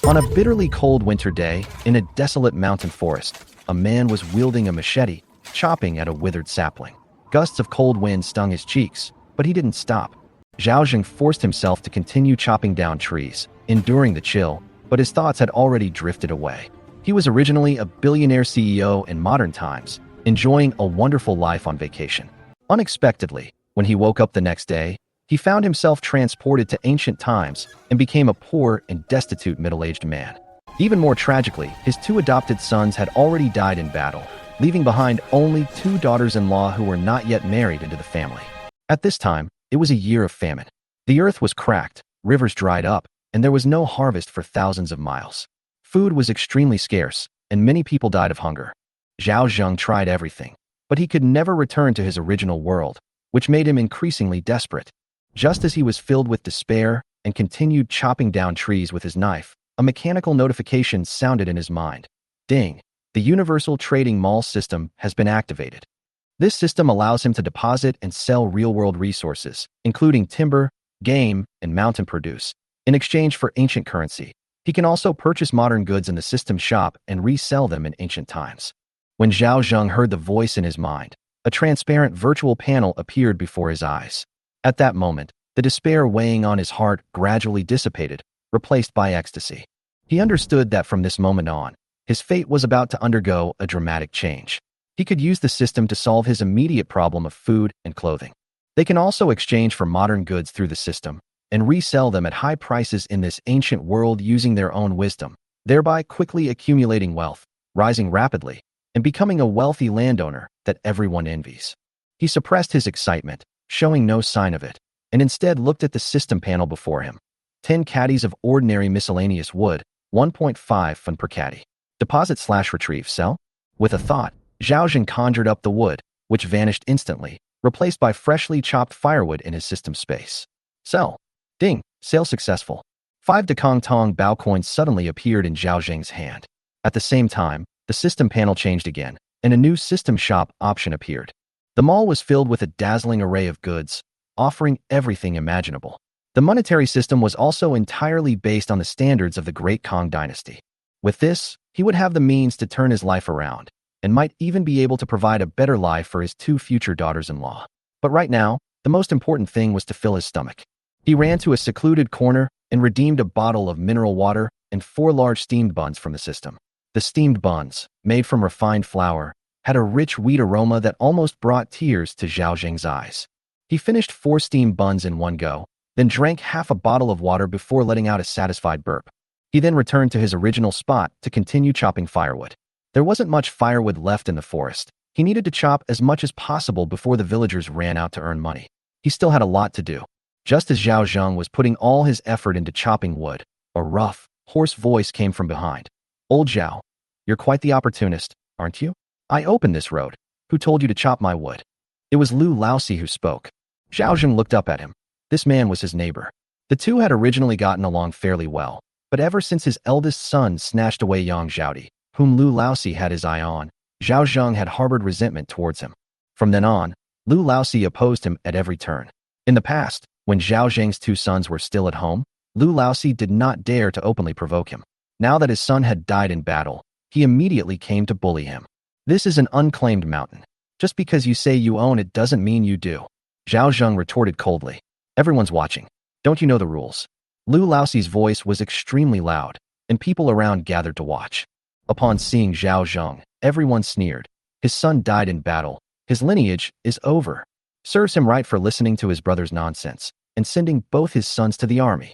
On a bitterly cold winter day, in a desolate mountain forest, a man was wielding a machete, chopping at a withered sapling. Gusts of cold wind stung his cheeks, but he didn't stop. Zhao Zheng forced himself to continue chopping down trees, enduring the chill, but his thoughts had already drifted away. He was originally a billionaire CEO in modern times, enjoying a wonderful life on vacation. Unexpectedly, when he woke up the next day, he found himself transported to ancient times and became a poor and destitute middle-aged man. Even more tragically, his two adopted sons had already died in battle, leaving behind only two daughters-in-law who were not yet married into the family. At this time, it was a year of famine. The earth was cracked, rivers dried up, and there was no harvest for thousands of miles. Food was extremely scarce, and many people died of hunger. Zhao Zheng tried everything, but he could never return to his original world, which made him increasingly desperate. Just as he was filled with despair and continued chopping down trees with his knife, a mechanical notification sounded in his mind. Ding! The Universal Trading Mall system has been activated. This system allows him to deposit and sell real-world resources, including timber, game, and mountain produce, in exchange for ancient currency. He can also purchase modern goods in the system shop and resell them in ancient times. When Zhao Zheng heard the voice in his mind, a transparent virtual panel appeared before his eyes. At that moment, the despair weighing on his heart gradually dissipated, replaced by ecstasy. He understood that from this moment on, his fate was about to undergo a dramatic change. He could use the system to solve his immediate problem of food and clothing. They can also exchange for modern goods through the system and resell them at high prices in this ancient world using their own wisdom, thereby quickly accumulating wealth, rising rapidly, and becoming a wealthy landowner that everyone envies. He suppressed his excitement, showing no sign of it, and instead looked at the system panel before him. 10 caddies of ordinary miscellaneous wood, 1.5 fun per caddy. Deposit/retrieve sell? With a thought, Zhao Zheng conjured up the wood, which vanished instantly, replaced by freshly chopped firewood in his system space. Sell. Ding! Sale successful. 5 Dekong Tong Bao coins suddenly appeared in Zhao Zheng's hand. At the same time, the system panel changed again, and a new system shop option appeared. The mall was filled with a dazzling array of goods, offering everything imaginable. The monetary system was also entirely based on the standards of the Great Kong dynasty. With this, he would have the means to turn his life around, and might even be able to provide a better life for his two future daughters-in-law. But right now, the most important thing was to fill his stomach. He ran to a secluded corner and redeemed a bottle of mineral water and 4 large steamed buns from the system. The steamed buns, made from refined flour, had a rich wheat aroma that almost brought tears to Zhao Zheng's eyes. He finished 4 steamed buns in one go, then drank half a bottle of water before letting out a satisfied burp. He then returned to his original spot to continue chopping firewood. There wasn't much firewood left in the forest. He needed to chop as much as possible before the villagers ran out to earn money. He still had a lot to do. Just as Zhao Zheng was putting all his effort into chopping wood, a rough, hoarse voice came from behind. Old Zhao, you're quite the opportunist, aren't you? I opened this road. Who told you to chop my wood? It was Lu Laosi who spoke. Zhao Zheng looked up at him. This man was his neighbor. The two had originally gotten along fairly well, but ever since his eldest son snatched away Yang Zhaodi, whom Lu Laosi had his eye on, Zhao Zheng had harbored resentment towards him. From then on, Lu Laosi opposed him at every turn. In the past, when Zhao Zheng's 2 sons were still at home, Lu Laosi did not dare to openly provoke him. Now that his son had died in battle, he immediately came to bully him. This is an unclaimed mountain. Just because you say you own it doesn't mean you do. Zhao Zheng retorted coldly. Everyone's watching. Don't you know the rules? Lu Laosi's voice was extremely loud, and people around gathered to watch. Upon seeing Zhao Zheng, everyone sneered. His son died in battle. His lineage is over. Serves him right for listening to his brother's nonsense and sending both his sons to the army.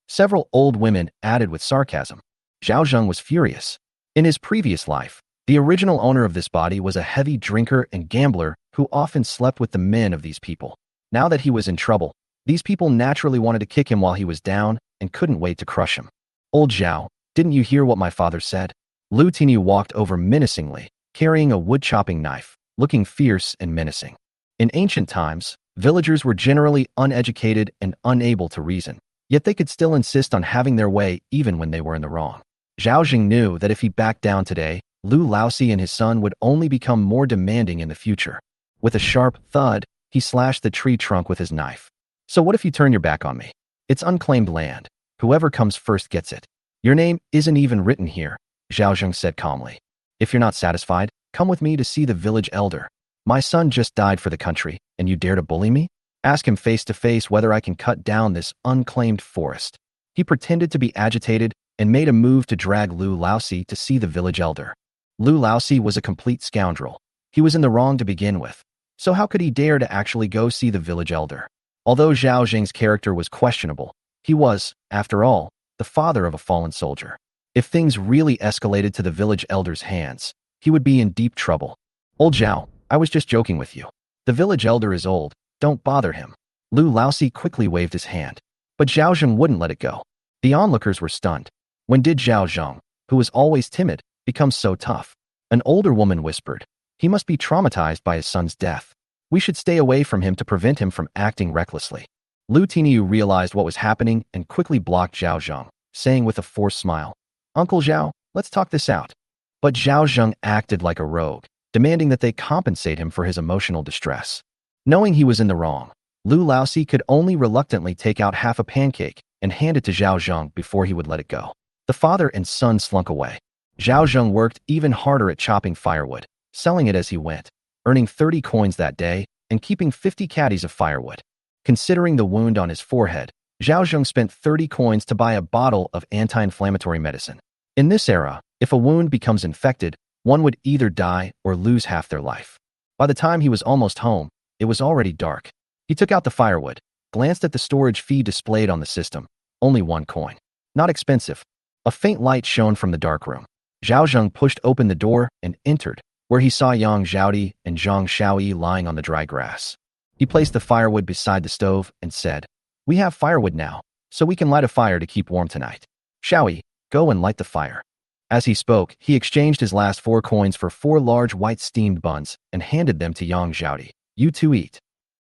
Several old women added with sarcasm. Zhao Zheng was furious. In his previous life, the original owner of this body was a heavy drinker and gambler who often slept with the men of these people. Now that he was in trouble, these people naturally wanted to kick him while he was down and couldn't wait to crush him. Old Zhao, didn't you hear what my father said? Lu Tini walked over menacingly, carrying a wood-chopping knife, looking fierce and menacing. In ancient times, villagers were generally uneducated and unable to reason, yet they could still insist on having their way even when they were in the wrong. Zhao Zheng knew that if he backed down today, Lu Laosi and his son would only become more demanding in the future. With a sharp thud, he slashed the tree trunk with his knife. So what if you turn your back on me? It's unclaimed land. Whoever comes first gets it. Your name isn't even written here, Zhao Zheng said calmly. If you're not satisfied, come with me to see the village elder. My son just died for the country, and you dare to bully me? Ask him face to face whether I can cut down this unclaimed forest. He pretended to be agitated and made a move to drag Lu Laosi to see the village elder. Lu Laosi was a complete scoundrel. He was in the wrong to begin with. So how could he dare to actually go see the village elder? Although Zhao Zheng's character was questionable, he was, after all, the father of a fallen soldier. If things really escalated to the village elder's hands, he would be in deep trouble. Old Zhao, I was just joking with you. The village elder is old. Don't bother him. Lu Laosi quickly waved his hand. But Zhao Zheng wouldn't let it go. The onlookers were stunned. When did Zhao Zheng, who was always timid, become so tough? An older woman whispered. He must be traumatized by his son's death. We should stay away from him to prevent him from acting recklessly. Lu Tiniu realized what was happening and quickly blocked Zhao Zheng, saying with a forced smile, Uncle Zhao, let's talk this out. But Zhao Zheng acted like a rogue, demanding that they compensate him for his emotional distress. Knowing he was in the wrong, Lu Laosi could only reluctantly take out half a pancake and hand it to Zhao Zheng before he would let it go. The father and son slunk away. Zhao Zheng worked even harder at chopping firewood, selling it as he went, earning 30 coins that day and keeping 50 caddies of firewood. Considering the wound on his forehead, Zhao Zheng spent 30 coins to buy a bottle of anti-inflammatory medicine. In this era, if a wound becomes infected, one would either die or lose half their life. By the time he was almost home, it was already dark. He took out the firewood, glanced at the storage fee displayed on the system. Only 1 coin. Not expensive. A faint light shone from the dark room. Zhao Zheng pushed open the door and entered, where he saw Yang Zhaodi and Zhang Xiaoyi lying on the dry grass. He placed the firewood beside the stove and said, We have firewood now, so we can light a fire to keep warm tonight. Xiaoyi, go and light the fire. As he spoke, he exchanged his last 4 coins for 4 large white steamed buns and handed them to Yang Zhaodi. You two eat.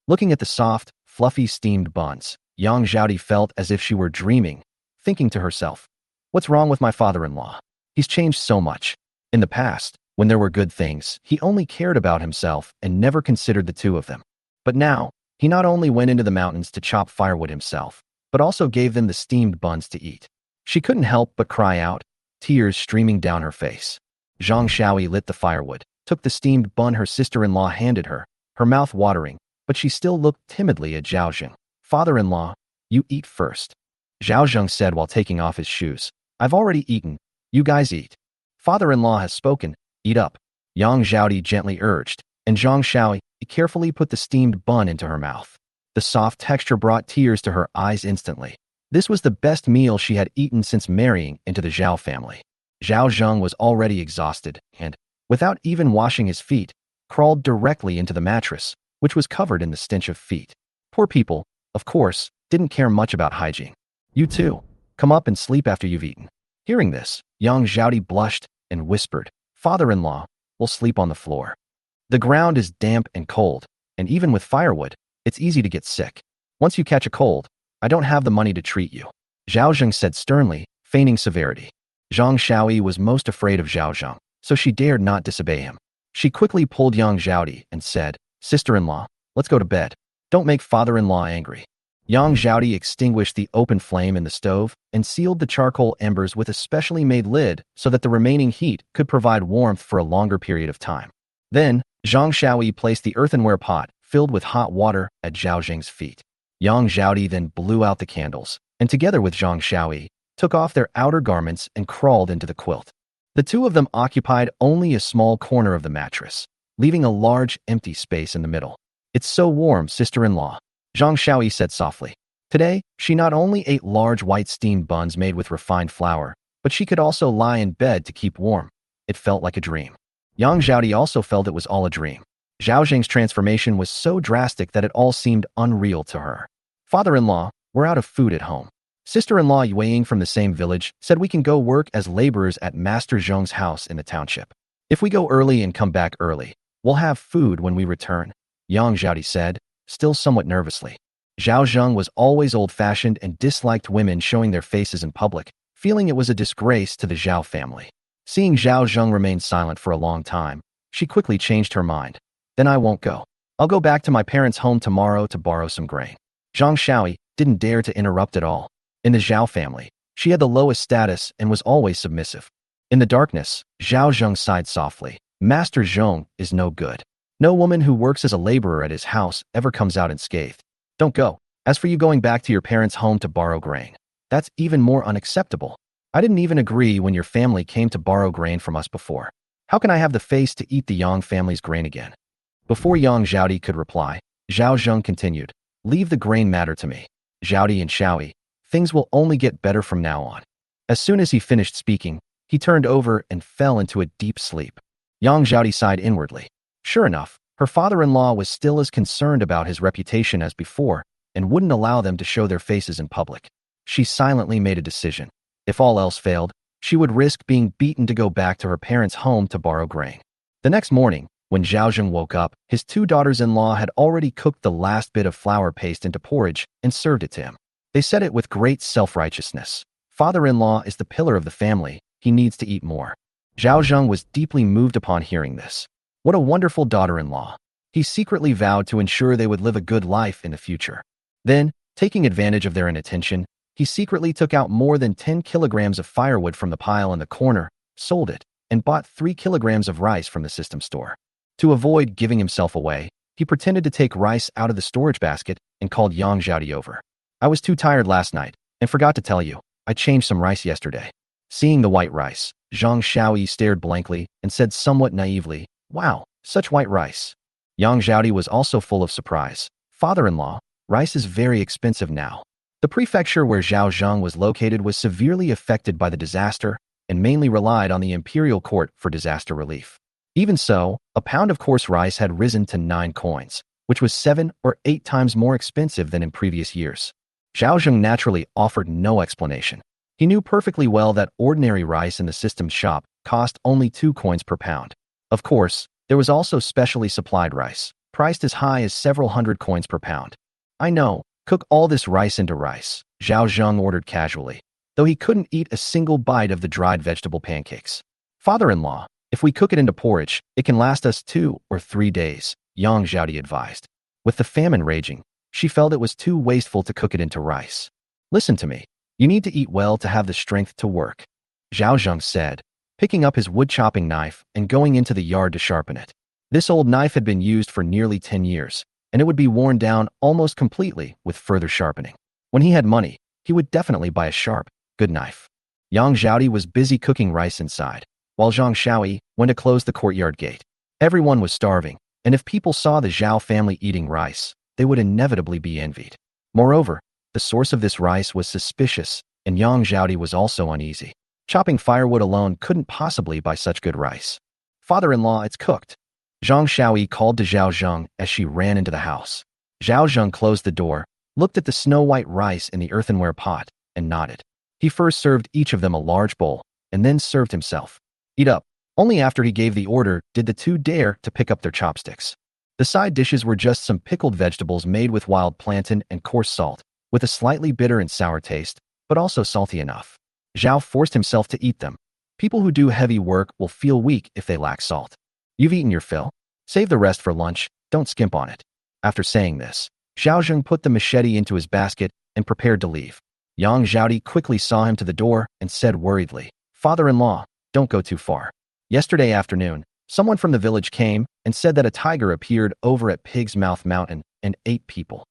Looking at the soft, fluffy steamed buns, Yang Zhaodi felt as if she were dreaming, thinking to herself, What's wrong with my father-in-law? He's changed so much. In the past, when there were good things, he only cared about himself and never considered the two of them. But now, he not only went into the mountains to chop firewood himself, but also gave them the steamed buns to eat. She couldn't help but cry out, tears streaming down her face. Zhang Xiaoyi lit the firewood, took the steamed bun her sister-in-law handed her, her mouth watering, but she still looked timidly at Zhao Zheng. Father-in-law, you eat first. Zhao Zheng said while taking off his shoes. I've already eaten. You guys eat. Father-in-law has spoken. Eat up. Yang Zhaodi gently urged, and Zhang Xiaoyi carefully put the steamed bun into her mouth. The soft texture brought tears to her eyes instantly. This was the best meal she had eaten since marrying into the Zhao family. Zhao Zheng was already exhausted and, without even washing his feet, crawled directly into the mattress, which was covered in the stench of feet. Poor people, of course, didn't care much about hygiene. You too. Come up and sleep after you've eaten. Hearing this, Yang Zhaodi blushed and whispered, Father-in-law, we'll sleep on the floor. The ground is damp and cold, and even with firewood, it's easy to get sick. Once you catch a cold, I don't have the money to treat you. Zhao Zheng said sternly, feigning severity. Zhang Xiaoyi was most afraid of Zhao Zheng, so she dared not disobey him. She quickly pulled Yang Zhaodi and said, Sister-in-law, let's go to bed. Don't make father-in-law angry. Yang Zhaodi extinguished the open flame in the stove and sealed the charcoal embers with a specially made lid so that the remaining heat could provide warmth for a longer period of time. Then, Zhang Xiaoyi placed the earthenware pot filled with hot water at Zhao Zheng's feet. Yang Zhaodi then blew out the candles, and together with Zhang Xiaoyi, took off their outer garments and crawled into the quilt. The two of them occupied only a small corner of the mattress, leaving a large, empty space in the middle. It's so warm, sister-in-law, Zhang Xiaoyi said softly. Today, she not only ate large white steamed buns made with refined flour, but she could also lie in bed to keep warm. It felt like a dream. Yang Zhaodi also felt it was all a dream. Zhao Zheng's transformation was so drastic that it all seemed unreal to her. Father-in-law, we're out of food at home. Sister-in-law Yueying from the same village said we can go work as laborers at Master Zhong's house in the township. If we go early and come back early, we'll have food when we return, Yang Zhaodi said, still somewhat nervously. Zhao Zheng was always old-fashioned and disliked women showing their faces in public, feeling it was a disgrace to the Zhao family. Seeing Zhao Zheng remain silent for a long time, she quickly changed her mind. Then I won't go. I'll go back to my parents' home tomorrow to borrow some grain. Zhang Xiaoyi didn't dare to interrupt at all. In the Zhao family, She had the lowest status and was always submissive. In the darkness, Zhao Zheng sighed softly. Master Zheng is no good. No woman who works as a laborer at his house ever comes out unscathed. Don't go. As for you going back to your parents' home to borrow grain, that's even more unacceptable. I didn't even agree when your family came to borrow grain from us before. How can I have the face to eat the Yang family's grain again? Before Yang Zhaodi could reply, Zhao Zheng continued, leave the grain matter to me. Zhaodi and Xiaoyi, things will only get better from now on. As soon as he finished speaking, he turned over and fell into a deep sleep. Yang Zhaodi sighed inwardly. Sure enough, her father-in-law was still as concerned about his reputation as before and wouldn't allow them to show their faces in public. She silently made a decision. If all else failed, she would risk being beaten to go back to her parents' home to borrow grain. The next morning, when Zhao Zheng woke up, his two daughters-in-law had already cooked the last bit of flour paste into porridge and served it to him. They said it with great self-righteousness. Father-in-law is the pillar of the family. He needs to eat more. Zhao Zheng was deeply moved upon hearing this. What a wonderful daughter-in-law. He secretly vowed to ensure they would live a good life in the future. Then, taking advantage of their inattention, he secretly took out more than 10 kilograms of firewood from the pile in the corner, sold it, and bought 3 kilograms of rice from the system store. To avoid giving himself away, he pretended to take rice out of the storage basket and called Yang Zhaodi over. I was too tired last night and forgot to tell you, I changed some rice yesterday. Seeing the white rice, Zhang Xiaoyi stared blankly and said somewhat naively, wow, such white rice. Yang Zhaodi was also full of surprise. Father-in-law, rice is very expensive now. The prefecture where Zhao Zheng was located was severely affected by the disaster and mainly relied on the imperial court for disaster relief. Even so, a pound of coarse rice had risen to 9 coins, which was 7 or 8 times more expensive than in previous years. Zhao Zheng naturally offered no explanation. He knew perfectly well that ordinary rice in the system shop cost only 2 coins per pound. Of course, there was also specially supplied rice, priced as high as several hundred coins per pound. I know, cook all this rice into rice, Zhao Zheng ordered casually, though he couldn't eat a single bite of the dried vegetable pancakes. Father-in-law, if we cook it into porridge, it can last us 2 or 3 days, Yang Zhaodi advised. With the famine raging, she felt it was too wasteful to cook it into rice. Listen to me. You need to eat well to have the strength to work, Zhao Zheng said, picking up his wood-chopping knife and going into the yard to sharpen it. This old knife had been used for nearly 10 years, and it would be worn down almost completely with further sharpening. When he had money, he would definitely buy a sharp, good knife. Yang Zhaodi was busy cooking rice inside, while Zhang Xiaoyi went to close the courtyard gate. Everyone was starving, and if people saw the Zhao family eating rice, they would inevitably be envied. Moreover, the source of this rice was suspicious, and Yang Zhaodi was also uneasy. Chopping firewood alone couldn't possibly buy such good rice. Father-in-law, it's cooked. Zhang Xiaoyi called to Zhao Zheng as she ran into the house. Zhao Zheng closed the door, looked at the snow-white rice in the earthenware pot, and nodded. He first served each of them a large bowl, and then served himself. Eat up. Only after he gave the order did the two dare to pick up their chopsticks. The side dishes were just some pickled vegetables made with wild plantain and coarse salt, with a slightly bitter and sour taste, but also salty enough. Zhao forced himself to eat them. People who do heavy work will feel weak if they lack salt. You've eaten your fill. Save the rest for lunch, don't skimp on it. After saying this, Zhao Zheng put the machete into his basket and prepared to leave. Yang Zhaodi quickly saw him to the door and said worriedly, Father-in-law, don't go too far. Yesterday afternoon, someone from the village came and said that a tiger appeared over at Pig's Mouth Mountain and ate people.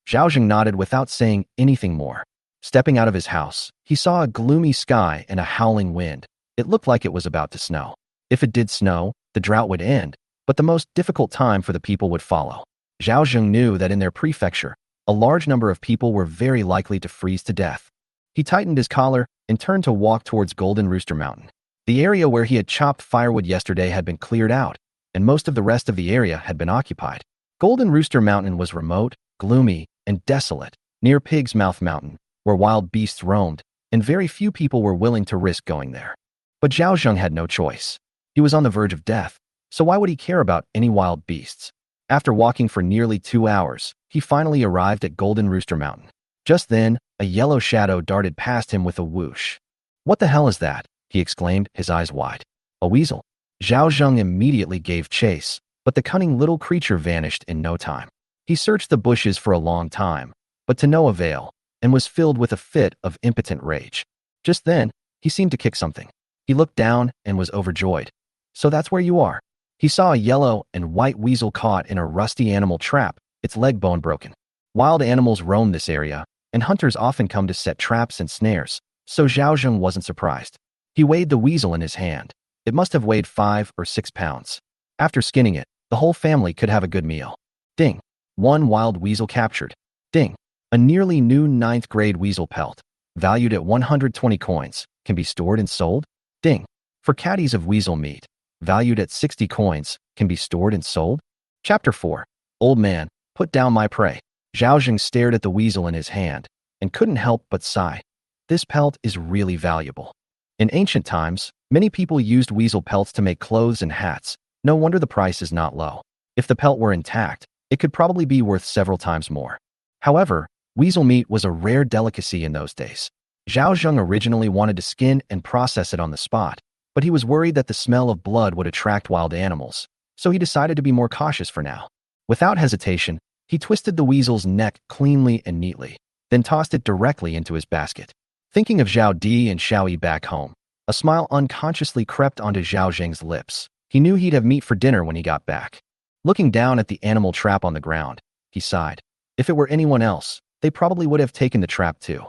Zhao Zheng nodded without saying anything more. Stepping out of his house, he saw a gloomy sky and a howling wind. It looked like it was about to snow. If it did snow, the drought would end, but the most difficult time for the people would follow. Zhao Zheng knew that in their prefecture, a large number of people were very likely to freeze to death. He tightened his collar and turned to walk towards Golden Rooster Mountain. The area where he had chopped firewood yesterday had been cleared out, and most of the rest of the area had been occupied. Golden Rooster Mountain was remote, gloomy, and desolate, near Pig's Mouth Mountain, where wild beasts roamed, and very few people were willing to risk going there. But Zhao Zheng had no choice. He was on the verge of death, so why would he care about any wild beasts? After walking for nearly 2 hours, he finally arrived at Golden Rooster Mountain. Just then, a yellow shadow darted past him with a whoosh. What the hell is that? He exclaimed, his eyes wide. A weasel. Zhao Zheng immediately gave chase, but the cunning little creature vanished in no time. He searched the bushes for a long time, but to no avail, and was filled with a fit of impotent rage. Just then, he seemed to kick something. He looked down and was overjoyed. So that's where you are. He saw a yellow and white weasel caught in a rusty animal trap, its leg bone broken. Wild animals roam this area, and hunters often come to set traps and snares, so Zhao Zheng wasn't surprised. He weighed the weasel in his hand. It must have weighed 5 or 6 pounds. After skinning it, the whole family could have a good meal. Ding. One wild weasel captured. Ding. A nearly new 9th grade weasel pelt, valued at 120 coins, can be stored and sold. Ding. For caddies of weasel meat, valued at 60 coins, can be stored and sold. Chapter 4. Old man, put down my prey. Zhao Zheng stared at the weasel in his hand and couldn't help but sigh. This pelt is really valuable. In ancient times, many people used weasel pelts to make clothes and hats. No wonder the price is not low. If the pelt were intact, it could probably be worth several times more. However, weasel meat was a rare delicacy in those days. Zhao Zheng originally wanted to skin and process it on the spot, but he was worried that the smell of blood would attract wild animals, so he decided to be more cautious for now. Without hesitation, he twisted the weasel's neck cleanly and neatly, then tossed it directly into his basket. Thinking of Zhao Di and Xiao Yi back home, a smile unconsciously crept onto Zhao Zheng's lips. He knew he'd have meat for dinner when he got back. Looking down at the animal trap on the ground, he sighed. If it were anyone else, they probably would have taken the trap too.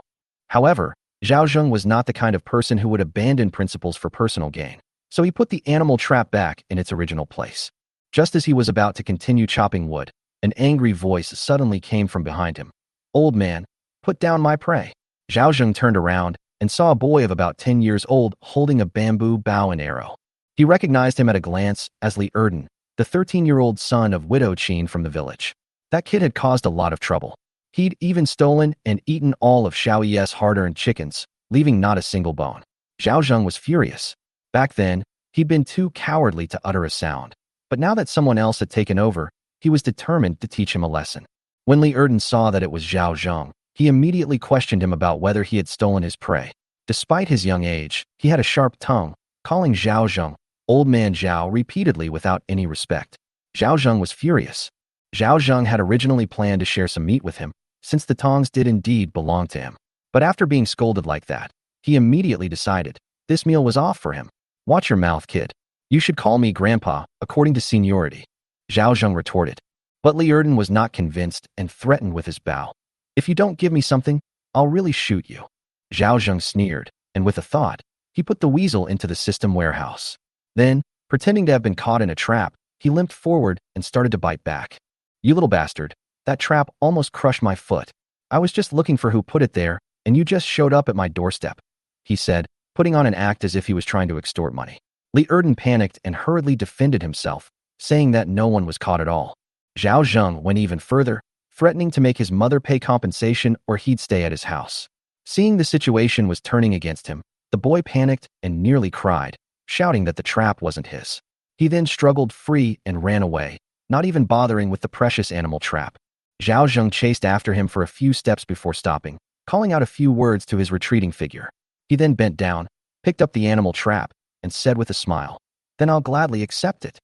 However, Zhao Zheng was not the kind of person who would abandon principles for personal gain, so he put the animal trap back in its original place. Just as he was about to continue chopping wood, an angry voice suddenly came from behind him. Old man, put down my prey. Zhao Zheng turned around and saw a boy of about 10 years old holding a bamboo bow and arrow. He recognized him at a glance as Wielding, the 13-year-old son of Widow Qin from the village. That kid had caused a lot of trouble. He'd even stolen and eaten all of Xiao Yi's hard-earned chickens, leaving not a single bone. Zhao Zheng was furious. Back then, he'd been too cowardly to utter a sound. But now that someone else had taken over, he was determined to teach him a lesson. When Wielding saw that it was Zhao Zheng, he immediately questioned him about whether he had stolen his prey. Despite his young age, he had a sharp tongue, calling Zhao Zheng Old Man Zhao repeatedly without any respect. Zhao Zheng was furious. Zhao Zheng had originally planned to share some meat with him, since the tongs did indeed belong to him. But after being scolded like that, he immediately decided this meal was off for him. Watch your mouth, kid. You should call me grandpa, according to seniority. Zhao Zheng retorted. But Wielding was not convinced and threatened with his bow. If you don't give me something, I'll really shoot you. Zhao Zheng sneered, and with a thought, he put the weasel into the system warehouse. Then, pretending to have been caught in a trap, he limped forward and started to bite back. You little bastard, that trap almost crushed my foot. I was just looking for who put it there, and you just showed up at my doorstep, he said, putting on an act as if he was trying to extort money. Wielding panicked and hurriedly defended himself, saying that no one was caught at all. Zhao Zheng went even further, threatening to make his mother pay compensation or he'd stay at his house. Seeing the situation was turning against him, the boy panicked and nearly cried, shouting that the trap wasn't his. He then struggled free and ran away, not even bothering with the precious animal trap. Zhao Zheng chased after him for a few steps before stopping, calling out a few words to his retreating figure. He then bent down, picked up the animal trap, and said with a smile, "Then I'll gladly accept it."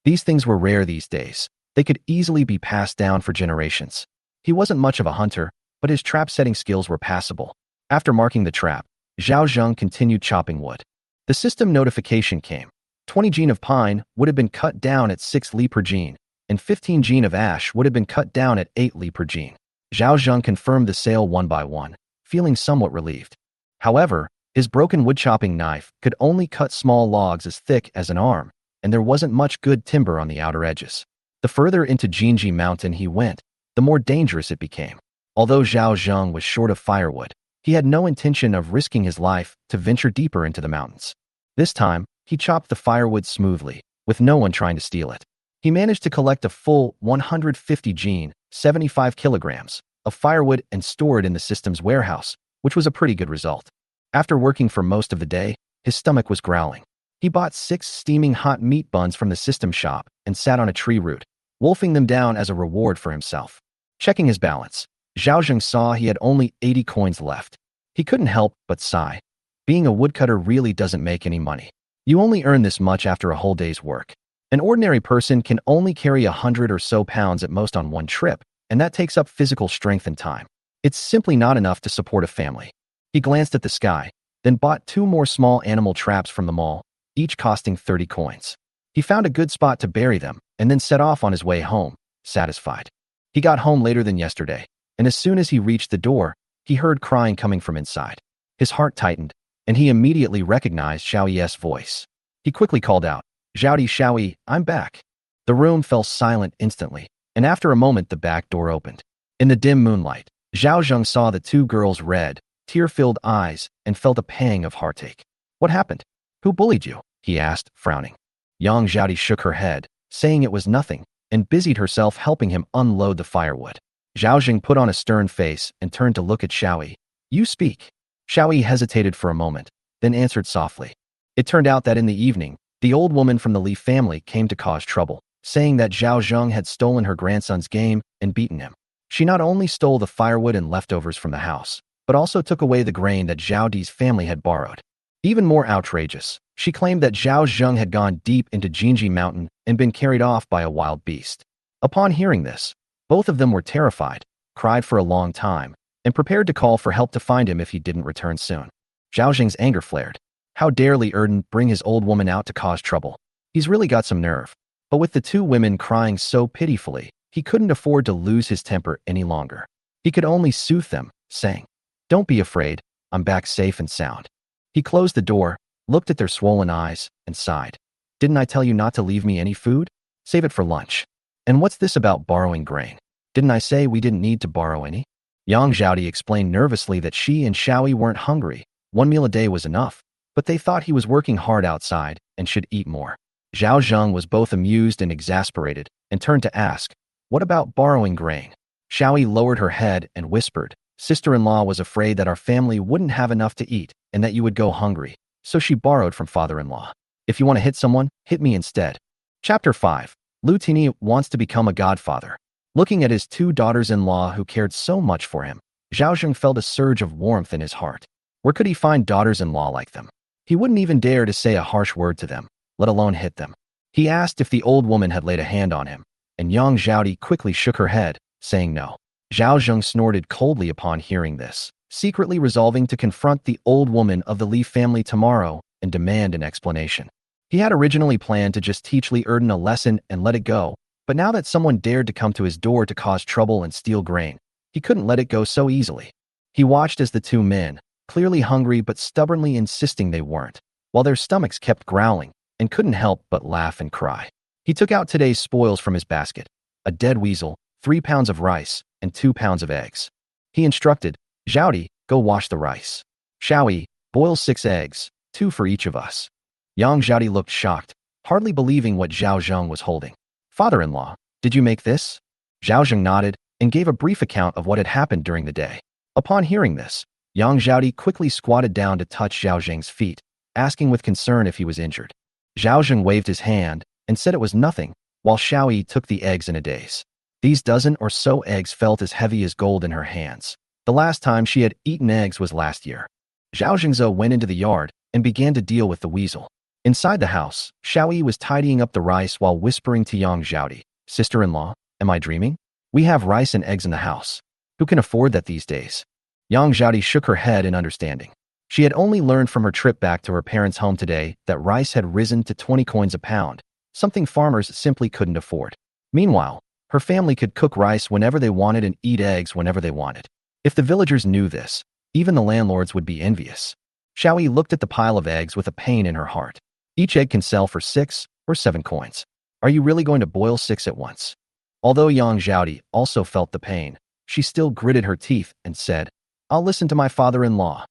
These things were rare these days. They could easily be passed down for generations. He wasn't much of a hunter, but his trap-setting skills were passable. After marking the trap, Zhao Zheng continued chopping wood. The system notification came. 20 gene of pine would have been cut down at 6 li per gene, and 15 gene of ash would have been cut down at 8 li per gene. Zhao Zheng confirmed the sale one by one, feeling somewhat relieved. However, his broken wood-chopping knife could only cut small logs as thick as an arm, and there wasn't much good timber on the outer edges. The further into Jinji Mountain he went, the more dangerous it became. Although Zhao Zheng was short of firewood, he had no intention of risking his life to venture deeper into the mountains. This time, he chopped the firewood smoothly, with no one trying to steal it. He managed to collect a full 150 gene, 75 kilograms, of firewood and store it in the system's warehouse, which was a pretty good result. After working for most of the day, his stomach was growling. He bought 6 steaming hot meat buns from the system shop and sat on a tree root, wolfing them down as a reward for himself. Checking his balance, Zhao Zheng saw he had only 80 coins left. He couldn't help but sigh. Being a woodcutter really doesn't make any money. You only earn this much after a whole day's work. An ordinary person can only carry 100 or so pounds at most on one trip, and that takes up physical strength and time. It's simply not enough to support a family. He glanced at the sky, then bought 2 more small animal traps from the mall, each costing 30 coins. He found a good spot to bury them and then set off on his way home, satisfied. He got home later than yesterday, and as soon as he reached the door, he heard crying coming from inside. His heart tightened, and he immediately recognized Xiao Yi's voice. He quickly called out, Xiao Yi, I'm back." The room fell silent instantly, and after a moment the back door opened. In the dim moonlight, Zhao Zheng saw the 2 girls' red, tear-filled eyes and felt a pang of heartache. "What happened? Who bullied you?" he asked, frowning. Yang Zhaodi shook her head, saying it was nothing, and busied herself helping him unload the firewood. Zhao Zheng put on a stern face and turned to look at Xiao Yi. "You speak." Xiao Yi hesitated for a moment, then answered softly. It turned out that in the evening, the old woman from the Li family came to cause trouble, saying that Zhao Zheng had stolen her grandson's game and beaten him. She not only stole the firewood and leftovers from the house, but also took away the grain that Zhao Di's family had borrowed. Even more outrageous, she claimed that Zhao Zheng had gone deep into Jinji Mountain and been carried off by a wild beast. Upon hearing this, both of them were terrified, cried for a long time, and prepared to call for help to find him if he didn't return soon. Zhao Zheng's anger flared. How dare Li Erden bring his old woman out to cause trouble? He's really got some nerve. But with the 2 women crying so pitifully, he couldn't afford to lose his temper any longer. He could only soothe them, saying, "Don't be afraid, I'm back safe and sound." He closed the door, looked at their swollen eyes, and sighed. "Didn't I tell you not to leave me any food? Save it for lunch. And what's this about borrowing grain? Didn't I say we didn't need to borrow any?" Yang Zhaodi explained nervously that she and Xiao Yi weren't hungry. 1 meal a day was enough, but they thought he was working hard outside and should eat more. Zhao Zheng was both amused and exasperated and turned to ask, "What about borrowing grain?" Xiao Yi lowered her head and whispered, "Sister-in-law was afraid that our family wouldn't have enough to eat and that you would go hungry, so she borrowed from father-in-law. If you want to hit someone, hit me instead." Chapter 5. Lu Tini wants to become a godfather. Looking at his 2 daughters-in-law who cared so much for him, Zhao Zheng felt a surge of warmth in his heart. Where could he find daughters-in-law like them? He wouldn't even dare to say a harsh word to them, let alone hit them. He asked if the old woman had laid a hand on him, and Yang Zhaodi quickly shook her head, saying no. Zhao Zheng snorted coldly upon hearing this, secretly resolving to confront the old woman of the Li family tomorrow and demand an explanation. He had originally planned to just teach Li Erden a lesson and let it go, but now that someone dared to come to his door to cause trouble and steal grain, he couldn't let it go so easily. He watched as the 2 men, clearly hungry but stubbornly insisting they weren't, while their stomachs kept growling, and couldn't help but laugh and cry. He took out today's spoils from his basket, a dead weasel, 3 pounds of rice, and 2 pounds of eggs. He instructed, "Zhaodi, go wash the rice. Xiao Yi, boil 6 eggs, 2 for each of us." Yang Zhaodi looked shocked, hardly believing what Zhao Zheng was holding. "Father-in-law, did you make this?" Zhao Zheng nodded and gave a brief account of what had happened during the day. Upon hearing this, Yang Zhaodi quickly squatted down to touch Zhao Zheng's feet, asking with concern if he was injured. Zhao Zheng waved his hand and said it was nothing, while Xiao Yi took the eggs in a daze. These dozen or so eggs felt as heavy as gold in her hands. The last time she had eaten eggs was last year. Zhao Zhengzhou went into the yard and began to deal with the weasel. Inside the house, Xiao Yi was tidying up the rice while whispering to Yang Zhaodi, "Sister-in-law, am I dreaming? We have rice and eggs in the house. Who can afford that these days?" Yang Zhaodi shook her head in understanding. She had only learned from her trip back to her parents' home today that rice had risen to 20 coins a pound, something farmers simply couldn't afford. Meanwhile, her family could cook rice whenever they wanted and eat eggs whenever they wanted. If the villagers knew this, even the landlords would be envious. Xiao Yi looked at the pile of eggs with a pain in her heart. Each egg can sell for 6 or 7 coins. Are you really going to boil 6 at once? Although Yang Zhaodi also felt the pain, she still gritted her teeth and said, "I'll listen to my father-in-law."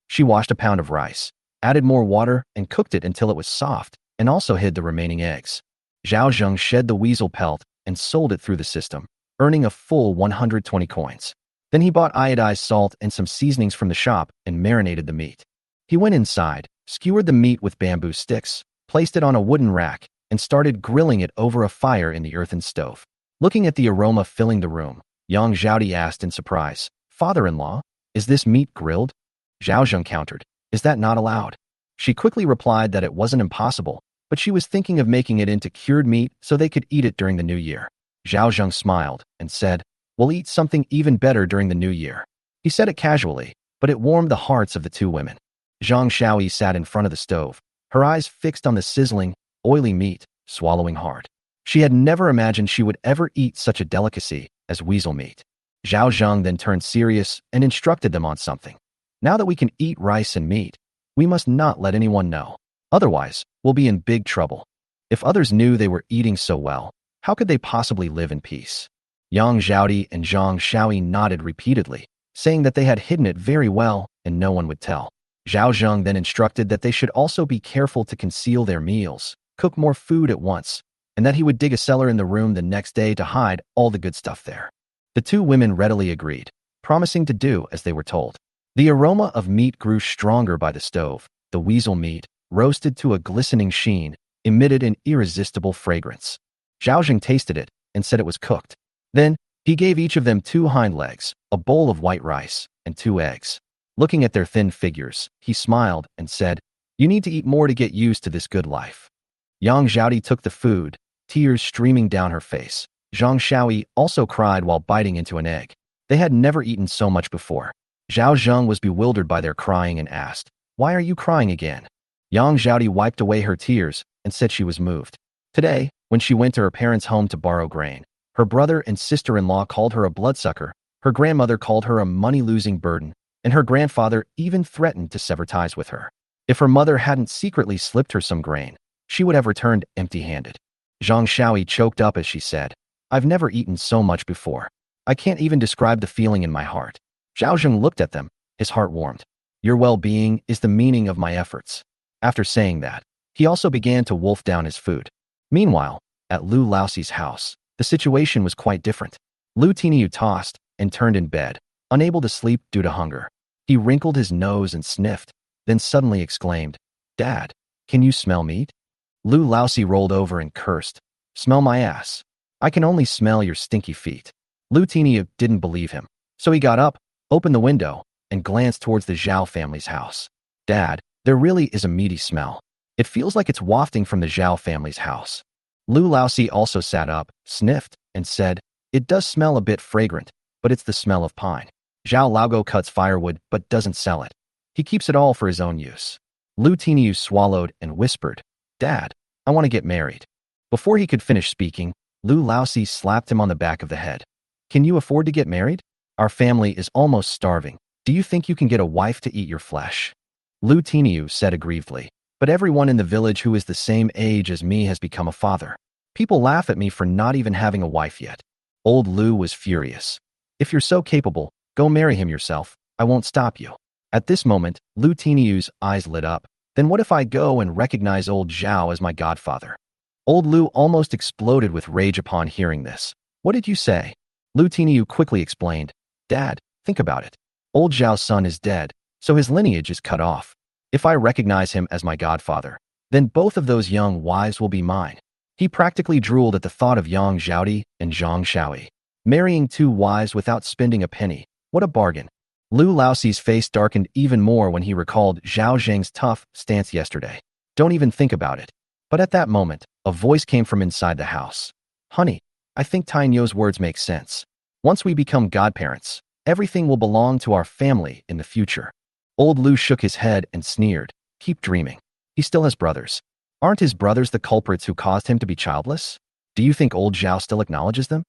She washed a pound of rice, added more water, and cooked it until it was soft, and also hid the remaining eggs. Zhao Zheng shed the weasel pelt and sold it through the system, earning a full 120 coins. Then he bought iodized salt and some seasonings from the shop and marinated the meat. He went inside, skewered the meat with bamboo sticks, placed it on a wooden rack, and started grilling it over a fire in the earthen stove. Looking at the aroma filling the room, Yang Zhaodi asked in surprise, "Father-in-law, is this meat grilled?" Zhao Zheng countered, "Is that not allowed?" She quickly replied that it wasn't impossible, but she was thinking of making it into cured meat so they could eat it during the new year. Zhao Zheng smiled and said, "We'll eat something even better during the new year." He said it casually, but it warmed the hearts of the 2 women. Zhang Shaoyi sat in front of the stove, her eyes fixed on the sizzling, oily meat, swallowing hard. She had never imagined she would ever eat such a delicacy as weasel meat. Zhao Zheng then turned serious and instructed them on something. Now that we can eat rice and meat, we must not let anyone know. Otherwise, we'll be in big trouble. If others knew they were eating so well, how could they possibly live in peace? Yang Zhaodi and Zhang Shaoyi nodded repeatedly, saying that they had hidden it very well and no one would tell. Zhao Zheng then instructed that they should also be careful to conceal their meals, cook more food at once, and that he would dig a cellar in the room the next day to hide all the good stuff there. The two women readily agreed, promising to do as they were told. The aroma of meat grew stronger by the stove. The weasel meat, roasted to a glistening sheen, emitted an irresistible fragrance. Zhao Zheng tasted it and said it was cooked. Then, he gave each of them 2 hind legs, a bowl of white rice, and 2 eggs. Looking at their thin figures, he smiled and said, "You need to eat more to get used to this good life." Yang Zhaodi took the food, tears streaming down her face. Zhang Shaoyi also cried while biting into an egg. They had never eaten so much before. Zhao Zheng was bewildered by their crying and asked, "Why are you crying again?" Yang Zhaodi wiped away her tears and said she was moved. Today, when she went to her parents' home to borrow grain, her brother and sister-in-law called her a bloodsucker, her grandmother called her a money-losing burden, and her grandfather even threatened to sever ties with her. If her mother hadn't secretly slipped her some grain, she would have returned empty-handed. Zhang Shaoyi choked up as she said, "I've never eaten so much before. I can't even describe the feeling in my heart." Zhao Zheng looked at them, his heart warmed. "Your well-being is the meaning of my efforts." After saying that, he also began to wolf down his food. Meanwhile, at Lu Laoxi's house, the situation was quite different. Lu Tiniu tossed and turned in bed, unable to sleep due to hunger. He wrinkled his nose and sniffed, then suddenly exclaimed, "Dad, can you smell meat?" Lu Laoxi rolled over and cursed, "Smell my ass. I can only smell your stinky feet." Lu Tiniu didn't believe him, so he got up, opened the window, and glanced towards the Zhao family's house. "Dad, there really is a meaty smell. It feels like it's wafting from the Zhao family's house." Lu Laoxi also sat up, sniffed, and said, "It does smell a bit fragrant, but it's the smell of pine. Zhao Laogo cuts firewood but doesn't sell it. He keeps it all for his own use." Lu Tiniu swallowed and whispered, "Dad, I want to get married." Before he could finish speaking, Lu Laoxi slapped him on the back of the head. "Can you afford to get married? Our family is almost starving. Do you think you can get a wife to eat your flesh?" Lu Tiniu said aggrievedly, "But everyone in the village who is the same age as me has become a father. People laugh at me for not even having a wife yet." Old Lu was furious. "If you're so capable, go marry him yourself. I won't stop you." At this moment, Lu Tiniu's eyes lit up. "Then what if I go and recognize old Zhao as my godfather?" Old Lu almost exploded with rage upon hearing this. "What did you say?" Lu Tiniu quickly explained, "Dad, think about it. Old Zhao's son is dead, so his lineage is cut off. If I recognize him as my godfather, then both of those young wives will be mine." He practically drooled at the thought of Yang Zhaodi and Zhang Shaoyi. Marrying 2 wives without spending a penny. What a bargain. Lu Laoxi's face darkened even more when he recalled Zhao Zheng's tough stance yesterday. "Don't even think about it." But at that moment, a voice came from inside the house. "Honey, I think Tainyo's words make sense. Once we become godparents, everything will belong to our family in the future." Old Lu shook his head and sneered, "Keep dreaming. He still has brothers. Aren't his brothers the culprits who caused him to be childless? Do you think old Zhao still acknowledges them?"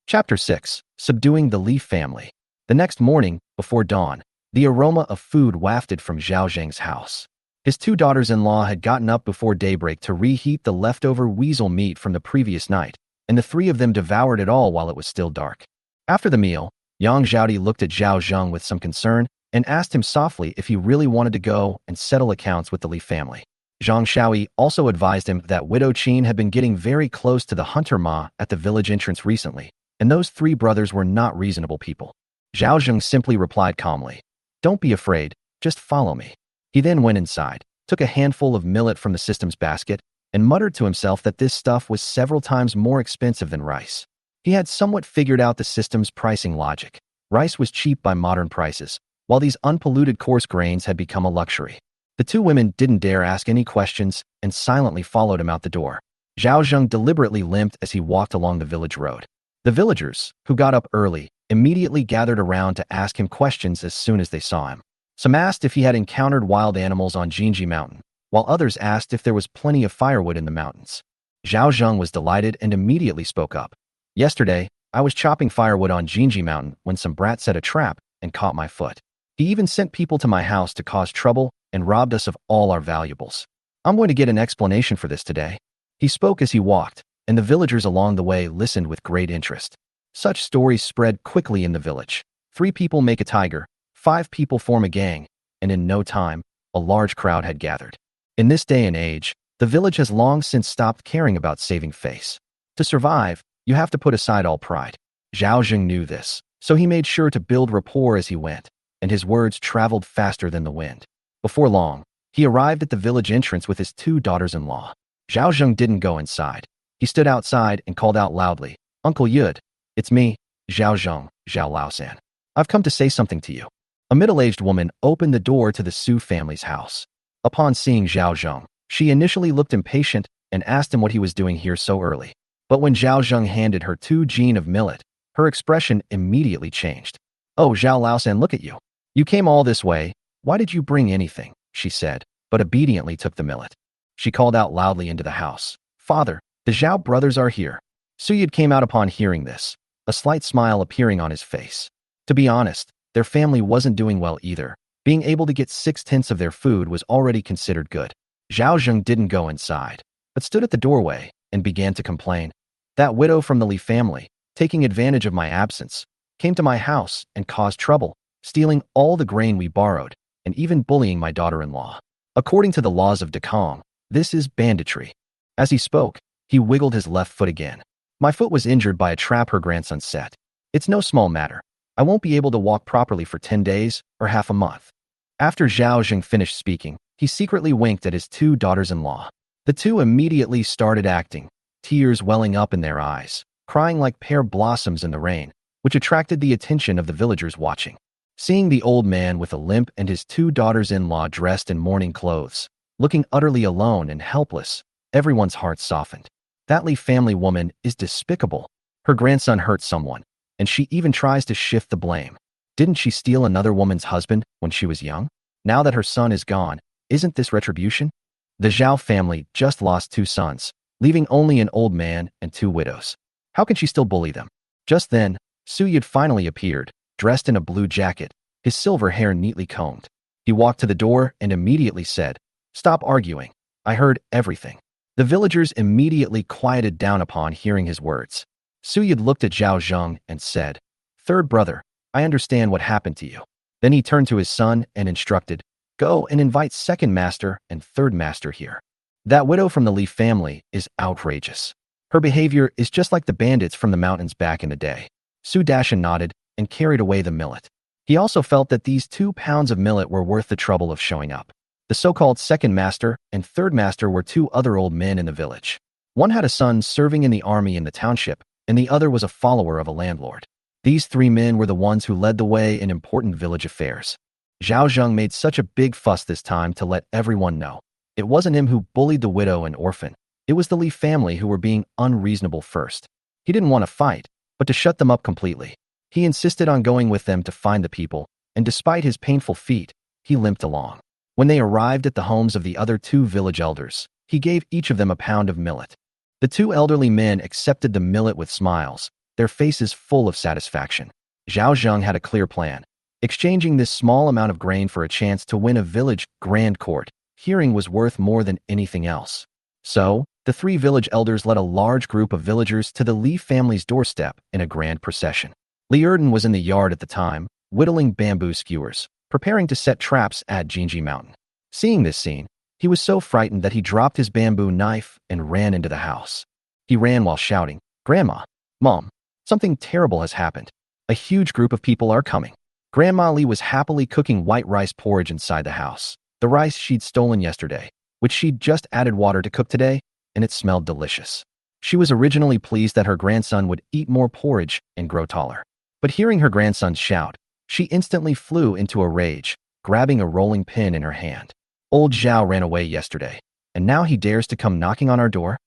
Chapter 6. Subduing the Li family. The next morning, before dawn, the aroma of food wafted from Zhao Zheng's house. His 2 daughters-in-law had gotten up before daybreak to reheat the leftover weasel meat from the previous night, and the 3 of them devoured it all while it was still dark. After the meal, Yang Zhaodi looked at Zhao Zheng with some concern and asked him softly if he really wanted to go and settle accounts with the Li family. Zhang Shaoyi also advised him that Widow Qin had been getting very close to the hunter Ma at the village entrance recently, and those 3 brothers were not reasonable people. Zhao Zheng simply replied calmly, "Don't be afraid, just follow me." He then went inside, took a handful of millet from the system's basket, and muttered to himself that this stuff was several times more expensive than rice. He had somewhat figured out the system's pricing logic. Rice was cheap by modern prices, while these unpolluted coarse grains had become a luxury. The 2 women didn't dare ask any questions and silently followed him out the door. Zhao Zheng deliberately limped as he walked along the village road. The villagers, who got up early, immediately gathered around to ask him questions as soon as they saw him. Some asked if he had encountered wild animals on Jinji Mountain, while others asked if there was plenty of firewood in the mountains. Zhao Zheng was delighted and immediately spoke up. Yesterday, I was chopping firewood on Jinji Mountain when some brat set a trap and caught my foot. He even sent people to my house to cause trouble and robbed us of all our valuables. I'm going to get an explanation for this today. He spoke as he walked, and the villagers along the way listened with great interest. Such stories spread quickly in the village. 3 people make a tiger, 5 people form a gang, and in no time, a large crowd had gathered. In this day and age, the village has long since stopped caring about saving face. To survive, you have to put aside all pride. Zhao Zheng knew this, so he made sure to build rapport as he went, and his words traveled faster than the wind. Before long, he arrived at the village entrance with his 2 daughters-in-law. Zhao Zheng didn't go inside. He stood outside and called out loudly, "Uncle Yud, it's me, Zhao Zheng, Zhao Laosan. I've come to say something to you." A middle-aged woman opened the door to the Su family's house. Upon seeing Zhao Zheng, she initially looked impatient and asked him what he was doing here so early. But when Zhao Zheng handed her 2 jean of millet, her expression immediately changed. "Oh, Zhao Laosan, look at you. You came all this way. Why did you bring anything?" she said, but obediently took the millet. She called out loudly into the house, "Father, the Zhao brothers are here." Su Yud came out upon hearing this, a slight smile appearing on his face. To be honest, their family wasn't doing well either. Being able to get 6/10 of their food was already considered good. Zhao Zheng didn't go inside, but stood at the doorway and began to complain. "That widow from the Li family, taking advantage of my absence, came to my house and caused trouble, stealing all the grain we borrowed, and even bullying my daughter-in-law. According to the laws of Dekong, this is banditry." As he spoke, he wiggled his left foot again. "My foot was injured by a trap her grandson set. It's no small matter. I won't be able to walk properly for 10 days or half a month." After Zhao Zheng finished speaking, he secretly winked at his 2 daughters-in-law. The 2 immediately started acting, tears welling up in their eyes, crying like pear blossoms in the rain, which attracted the attention of the villagers watching. Seeing the old man with a limp and his 2 daughters-in-law dressed in mourning clothes, looking utterly alone and helpless, everyone's heart softened. That Li family woman is despicable. Her grandson hurt someone, and she even tries to shift the blame. Didn't she steal another woman's husband when she was young? Now that her son is gone, isn't this retribution? The Zhao family just lost 2 sons, leaving only an old man and 2 widows. How can she still bully them? Just then, Su Yud finally appeared, dressed in a blue jacket, his silver hair neatly combed. He walked to the door and immediately said, "Stop arguing. I heard everything." The villagers immediately quieted down upon hearing his words. Su Yud looked at Zhao Zheng and said, "Third brother, I understand what happened to you." Then he turned to his son and instructed, "Go and invite second master and third master here. That widow from the Li family is outrageous. Her behavior is just like the bandits from the mountains back in the day." Su Dashan nodded and carried away the millet. He also felt that these 2 pounds of millet were worth the trouble of showing up. The so-called second master and third master were 2 other old men in the village. One had a son serving in the army in the township, and the other was a follower of a landlord. These 3 men were the ones who led the way in important village affairs. Zhao Zheng made such a big fuss this time to let everyone know. It wasn't him who bullied the widow and orphan. It was the Li family who were being unreasonable first. He didn't want to fight, but to shut them up completely. He insisted on going with them to find the people, and despite his painful feet, he limped along. When they arrived at the homes of the other 2 village elders, he gave each of them a pound of millet. The 2 elderly men accepted the millet with smiles, their faces full of satisfaction. Zhao Zheng had a clear plan. Exchanging this small amount of grain for a chance to win a village grand court hearing was worth more than anything else. So, the 3 village elders led a large group of villagers to the Li family's doorstep in a grand procession. Li Erden was in the yard at the time, whittling bamboo skewers, preparing to set traps at Jinji Mountain. Seeing this scene, he was so frightened that he dropped his bamboo knife and ran into the house. He ran while shouting, "Grandma! Mom! Something terrible has happened. A huge group of people are coming." Grandma Li was happily cooking white rice porridge inside the house, the rice she'd stolen yesterday, which she'd just added water to cook today, and it smelled delicious. She was originally pleased that her grandson would eat more porridge and grow taller. But hearing her grandson's shout, she instantly flew into a rage, grabbing a rolling pin in her hand. "Old Zhao ran away yesterday, and now he dares to come knocking on our door?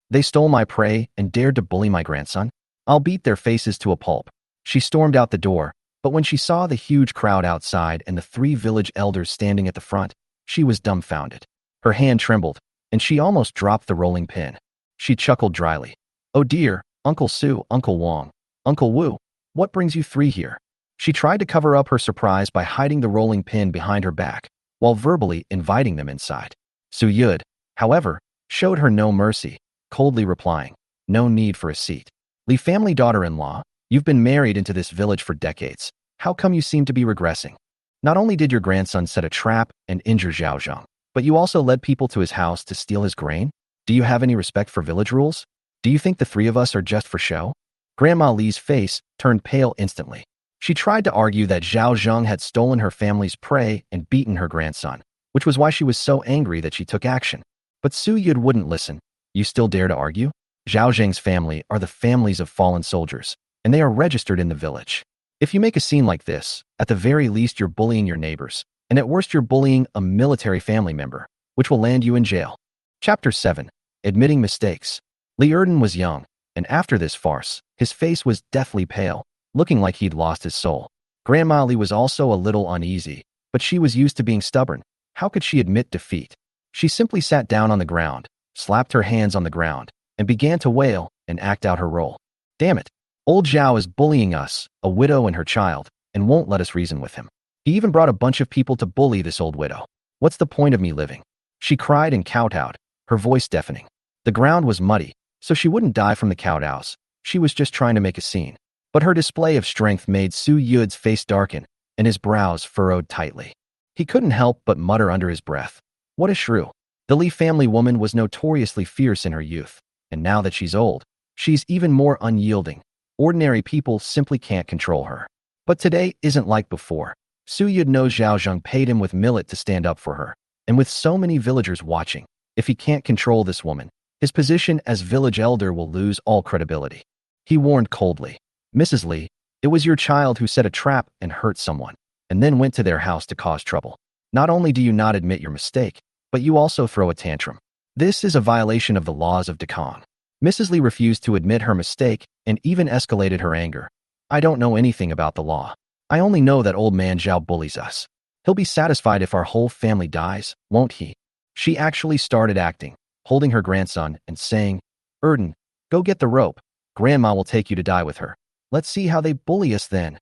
They stole my prey and dared to bully my grandson. I'll beat their faces to a pulp." She stormed out the door, But when she saw the huge crowd outside and the 3 village elders standing at the front, she was dumbfounded. Her hand trembled, and she almost dropped the rolling pin. She chuckled dryly. "Oh dear, Uncle Su, Uncle Wong, Uncle Wu, what brings you 3 here?" She tried to cover up her surprise by hiding the rolling pin behind her back, while verbally inviting them inside. Su Yud, however, showed her no mercy, coldly replying, "No need for a seat. Li family daughter-in-law, you've been married into this village for decades. How come you seem to be regressing? Not only did your grandson set a trap and injure Zhao Zheng, but you also led people to his house to steal his grain? Do you have any respect for village rules? Do you think the 3 of us are just for show?" Grandma Li's face turned pale instantly. She tried to argue that Zhao Zheng had stolen her family's prey and beaten her grandson, which was why she was so angry that she took action. But Su Yud wouldn't listen. "You still dare to argue? Zhao Zheng's family are the families of fallen soldiers, and they are registered in the village. If you make a scene like this, at the very least you're bullying your neighbors, and at worst you're bullying a military family member, which will land you in jail." Chapter 7. Admitting Mistakes. Li Erden was young, and after this farce, his face was deathly pale, looking like he'd lost his soul. Grandma Li was also a little uneasy, but she was used to being stubborn. How could she admit defeat? She simply sat down on the ground, slapped her hands on the ground, and began to wail and act out her role. "Damn it. Old Zhao is bullying us, a widow and her child, and won't let us reason with him. He even brought a bunch of people to bully this old widow. What's the point of me living?" She cried and kowtowed, her voice deafening. The ground was muddy, so she wouldn't die from the kowtows. She was just trying to make a scene. But her display of strength made Su Yud's face darken, and his brows furrowed tightly. He couldn't help but mutter under his breath, "What a shrew." The Li family woman was notoriously fierce in her youth, and now that she's old, she's even more unyielding. Ordinary people simply can't control her. But today isn't like before. Su Yud knows Zhao Zheng paid him with millet to stand up for her, and with so many villagers watching, if he can't control this woman, his position as village elder will lose all credibility. He warned coldly, "Mrs. Li, it was your child who set a trap and hurt someone, and then went to their house to cause trouble. Not only do you not admit your mistake, but you also throw a tantrum. This is a violation of the laws of Dekong." Mrs. Li refused to admit her mistake and even escalated her anger. "I don't know anything about the law. I only know that old man Zhao bullies us. He'll be satisfied if our whole family dies, won't he?" She actually started acting, holding her grandson and saying, "Erden, go get the rope. Grandma will take you to die with her. Let's see how they bully us then."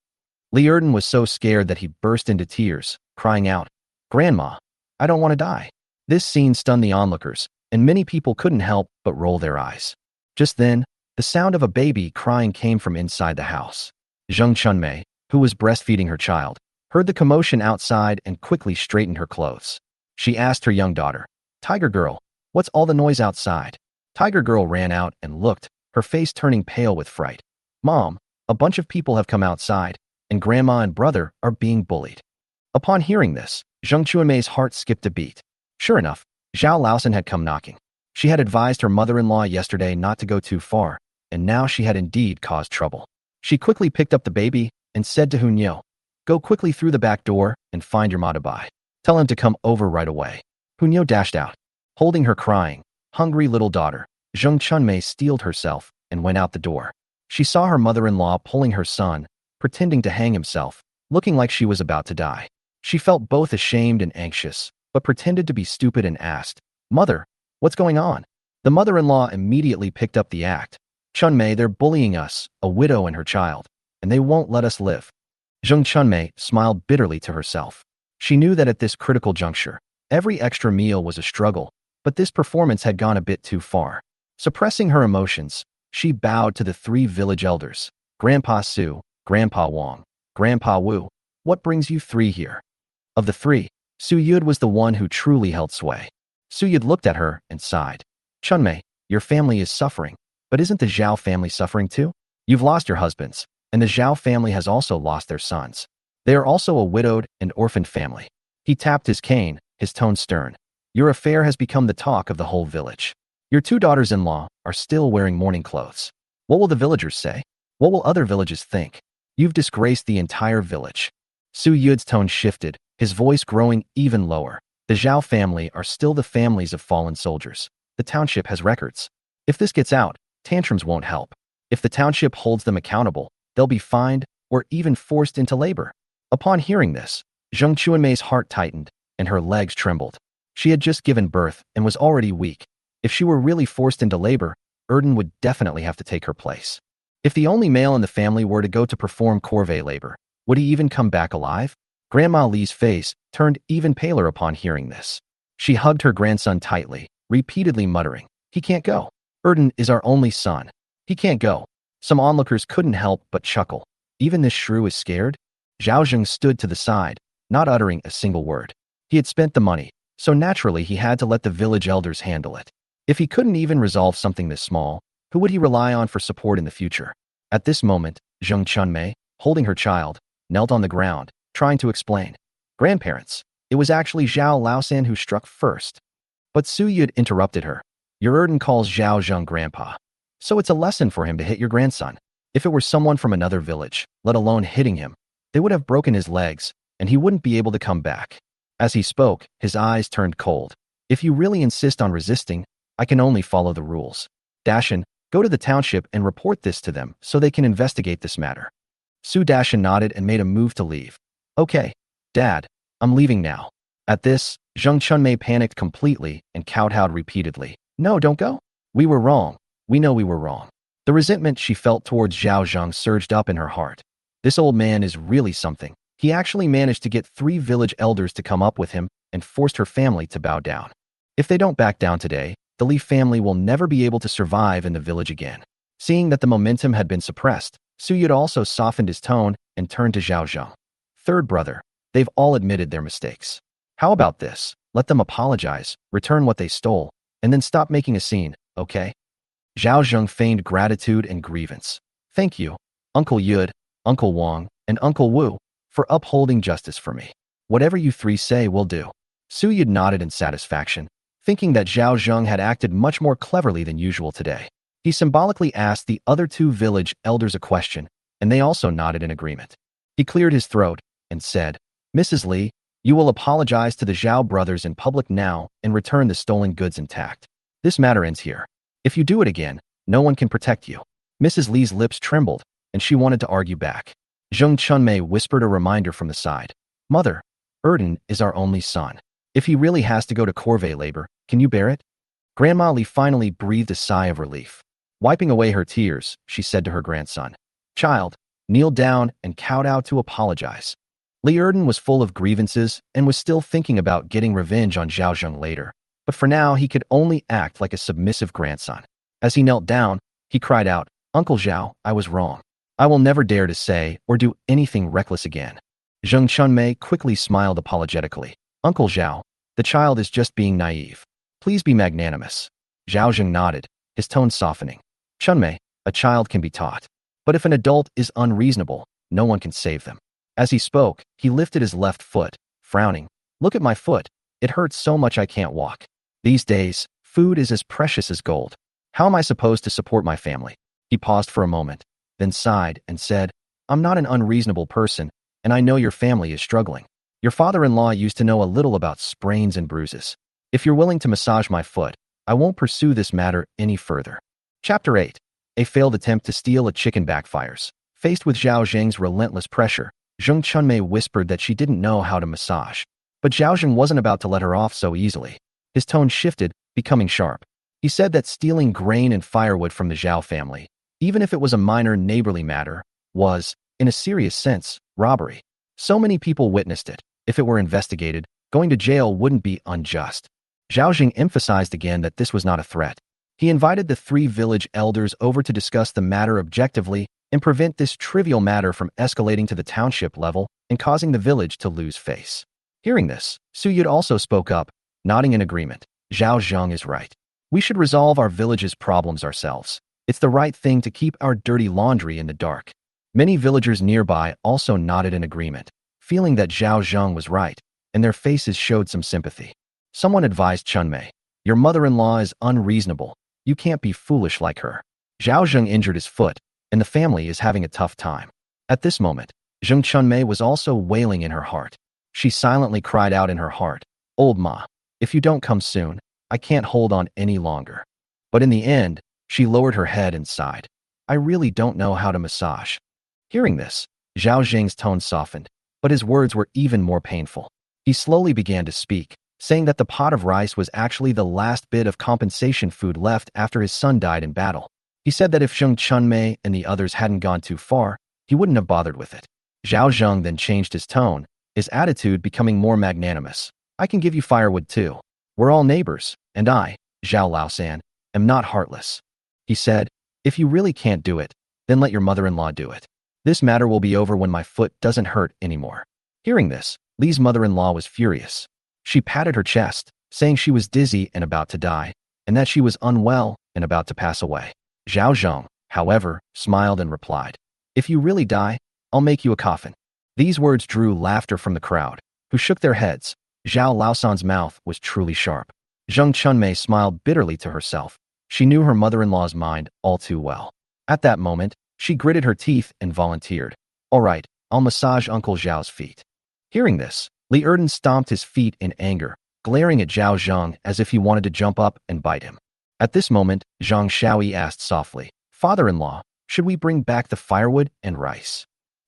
Li Erden was so scared that he burst into tears, crying out, "Grandma, I don't want to die." This scene stunned the onlookers, and many people couldn't help but roll their eyes. Just then, the sound of a baby crying came from inside the house. Zheng Chunmei, who was breastfeeding her child, heard the commotion outside and quickly straightened her clothes. She asked her young daughter, "Tiger Girl, what's all the noise outside?" Tiger Girl ran out and looked, her face turning pale with fright. "Mom, a bunch of people have come outside, and Grandma and brother are being bullied." Upon hearing this, Zheng Chunmei's heart skipped a beat. Sure enough, Zhao Laosan had come knocking. She had advised her mother-in-law yesterday not to go too far, and now she had indeed caused trouble. She quickly picked up the baby and said to Hunyeo, "Go quickly through the back door and find your Matabai. Tell him to come over right away." Hunyeo dashed out. Holding her crying, hungry little daughter, Zheng Chunmei steeled herself and went out the door. She saw her mother-in-law pulling her son, pretending to hang himself, looking like she was about to die. She felt both ashamed and anxious, but pretended to be stupid and asked, "Mother, what's going on?" The mother-in-law immediately picked up the act. "Chunmei, they're bullying us, a widow and her child, and they won't let us live." Zheng Chunmei smiled bitterly to herself. She knew that at this critical juncture, every extra meal was a struggle, but this performance had gone a bit too far. Suppressing her emotions, she bowed to the 3 village elders. "Grandpa Su, Grandpa Wong, Grandpa Wu, what brings you 3 here?" Of the 3, Su Yud was the one who truly held sway. Su Yud looked at her and sighed. "Chunmei, your family is suffering, but isn't the Zhao family suffering too? You've lost your husbands, and the Zhao family has also lost their sons. They are also a widowed and orphaned family." He tapped his cane, his tone stern. "Your affair has become the talk of the whole village. Your 2 daughters-in-law are still wearing mourning clothes. What will the villagers say? What will other villages think? You've disgraced the entire village." Su Yud's tone shifted, his voice growing even lower. "The Zhao family are still the families of fallen soldiers. The township has records. If this gets out, tantrums won't help. If the township holds them accountable, they'll be fined or even forced into labor. Upon hearing this, Zheng Chuanmei's heart tightened and her legs trembled. She had just given birth and was already weak. If she were really forced into labor, Erden would definitely have to take her place. If the only male in the family were to go to perform corvée labor, would he even come back alive? Grandma Li's face turned even paler upon hearing this. She hugged her grandson tightly, repeatedly muttering, "He can't go. Erden is our only son. He can't go." Some onlookers couldn't help but chuckle. Even this shrew is scared? Zhao Zheng stood to the side, not uttering a single word. He had spent the money, so naturally he had to let the village elders handle it. If he couldn't even resolve something this small, who would he rely on for support in the future? At this moment, Zheng Chunmei, holding her child, knelt on the ground, trying to explain. "Grandparents, it was actually Zhao Laosan who struck first." But Su Yud interrupted her. "Your Erden calls Zhao Zheng grandpa. So it's a lesson for him to hit your grandson. If it were someone from another village, let alone hitting him, they would have broken his legs, and he wouldn't be able to come back." As he spoke, his eyes turned cold. "If you really insist on resisting, I can only follow the rules. Dashin, go to the township and report this to them so they can investigate this matter." Su Dashin nodded and made a move to leave. "Okay, Dad, I'm leaving now." At this, Zheng Chunmei panicked completely and kowtowed repeatedly. "No, don't go. We were wrong. We know we were wrong." The resentment she felt towards Zhao Zheng surged up in her heart. This old man is really something. He actually managed to get 3 village elders to come up with him and forced her family to bow down. If they don't back down today, the Li family will never be able to survive in the village again. Seeing that the momentum had been suppressed, Su Yud also softened his tone and turned to Zhao Zheng. "Third brother, they've all admitted their mistakes. How about this? Let them apologize, return what they stole, and then stop making a scene, okay?" Zhao Zheng feigned gratitude and grievance. "Thank you, Uncle Yud, Uncle Wang, and Uncle Wu, for upholding justice for me. Whatever you 3 say will do." Su Yud nodded in satisfaction, thinking that Zhao Zheng had acted much more cleverly than usual today. He symbolically asked the other 2 village elders a question, and they also nodded in agreement. He cleared his throat and said, "Mrs. Li, you will apologize to the Zhao brothers in public now and return the stolen goods intact. This matter ends here. If you do it again, no one can protect you." Mrs. Li's lips trembled, and she wanted to argue back. Zheng Chunmei whispered a reminder from the side. "Mother, Erden is our only son. If he really has to go to corvée labor, can you bear it?" Grandma Li finally breathed a sigh of relief. Wiping away her tears, she said to her grandson, "Child, kneel down and kowtow to apologize." Li Erden was full of grievances and was still thinking about getting revenge on Zhao Zheng later, but for now he could only act like a submissive grandson. As he knelt down, he cried out, "Uncle Zhao, I was wrong. I will never dare to say or do anything reckless again." Zheng Chunmei quickly smiled apologetically. "Uncle Zhao, the child is just being naive. Please be magnanimous." Zhao Zheng nodded, his tone softening. "Chunmei, a child can be taught. But if an adult is unreasonable, no one can save them." As he spoke, he lifted his left foot, frowning. "Look at my foot. It hurts so much I can't walk. These days, food is as precious as gold. How am I supposed to support my family?" He paused for a moment, then sighed and said, "I'm not an unreasonable person, and I know your family is struggling. Your father-in-law used to know a little about sprains and bruises. If you're willing to massage my foot, I won't pursue this matter any further." Chapter 8. A failed attempt to steal a chicken backfires. Faced with Zhao Zheng's relentless pressure, Zheng Chunmei whispered that she didn't know how to massage. But Zhao Zheng wasn't about to let her off so easily. His tone shifted, becoming sharp. He said that stealing grain and firewood from the Zhao family, even if it was a minor neighborly matter, was, in a serious sense, robbery. So many people witnessed it. If it were investigated, going to jail wouldn't be unjust. Zhao Zheng emphasized again that this was not a threat. He invited the 3 village elders over to discuss the matter objectively and prevent this trivial matter from escalating to the township level and causing the village to lose face. Hearing this, Su Yud also spoke up, nodding in agreement. "Zhao Zheng is right. We should resolve our village's problems ourselves. It's the right thing to keep our dirty laundry in the dark." Many villagers nearby also nodded in agreement, feeling that Zhao Zheng was right, and their faces showed some sympathy. Someone advised Chunmei, "Your mother-in-law is unreasonable. You can't be foolish like her." Zhao Zheng injured his foot, and the family is having a tough time. At this moment, Zheng Chunmei was also wailing in her heart. She silently cried out in her heart, "Old Ma, if you don't come soon, I can't hold on any longer." But in the end, she lowered her head and sighed. "I really don't know how to massage." Hearing this, Zhao Zheng's tone softened, but his words were even more painful. He slowly began to speak, saying that the pot of rice was actually the last bit of compensation food left after his son died in battle. He said that if Zheng Chunmei and the others hadn't gone too far, he wouldn't have bothered with it. Zhao Zheng then changed his tone, his attitude becoming more magnanimous. I can give you firewood too. We're all neighbors, and I, Zhao Laosan, am not heartless. He said, if you really can't do it, then let your mother-in-law do it. This matter will be over when my foot doesn't hurt anymore. Hearing this, Li's mother-in-law was furious. She patted her chest, saying she was dizzy and about to die, and that she was unwell and about to pass away. Zhao Zheng, however, smiled and replied, if you really die, I'll make you a coffin. These words drew laughter from the crowd, who shook their heads. Zhao Laosan's mouth was truly sharp. Zheng Chunmei smiled bitterly to herself. She knew her mother-in-law's mind all too well. At that moment, she gritted her teeth and volunteered. All right, I'll massage Uncle Zhao's feet. Hearing this, Li Erden stomped his feet in anger, glaring at Zhao Zheng as if he wanted to jump up and bite him. At this moment, Zhang Shaoyi asked softly, Father-in-law, should we bring back the firewood and rice?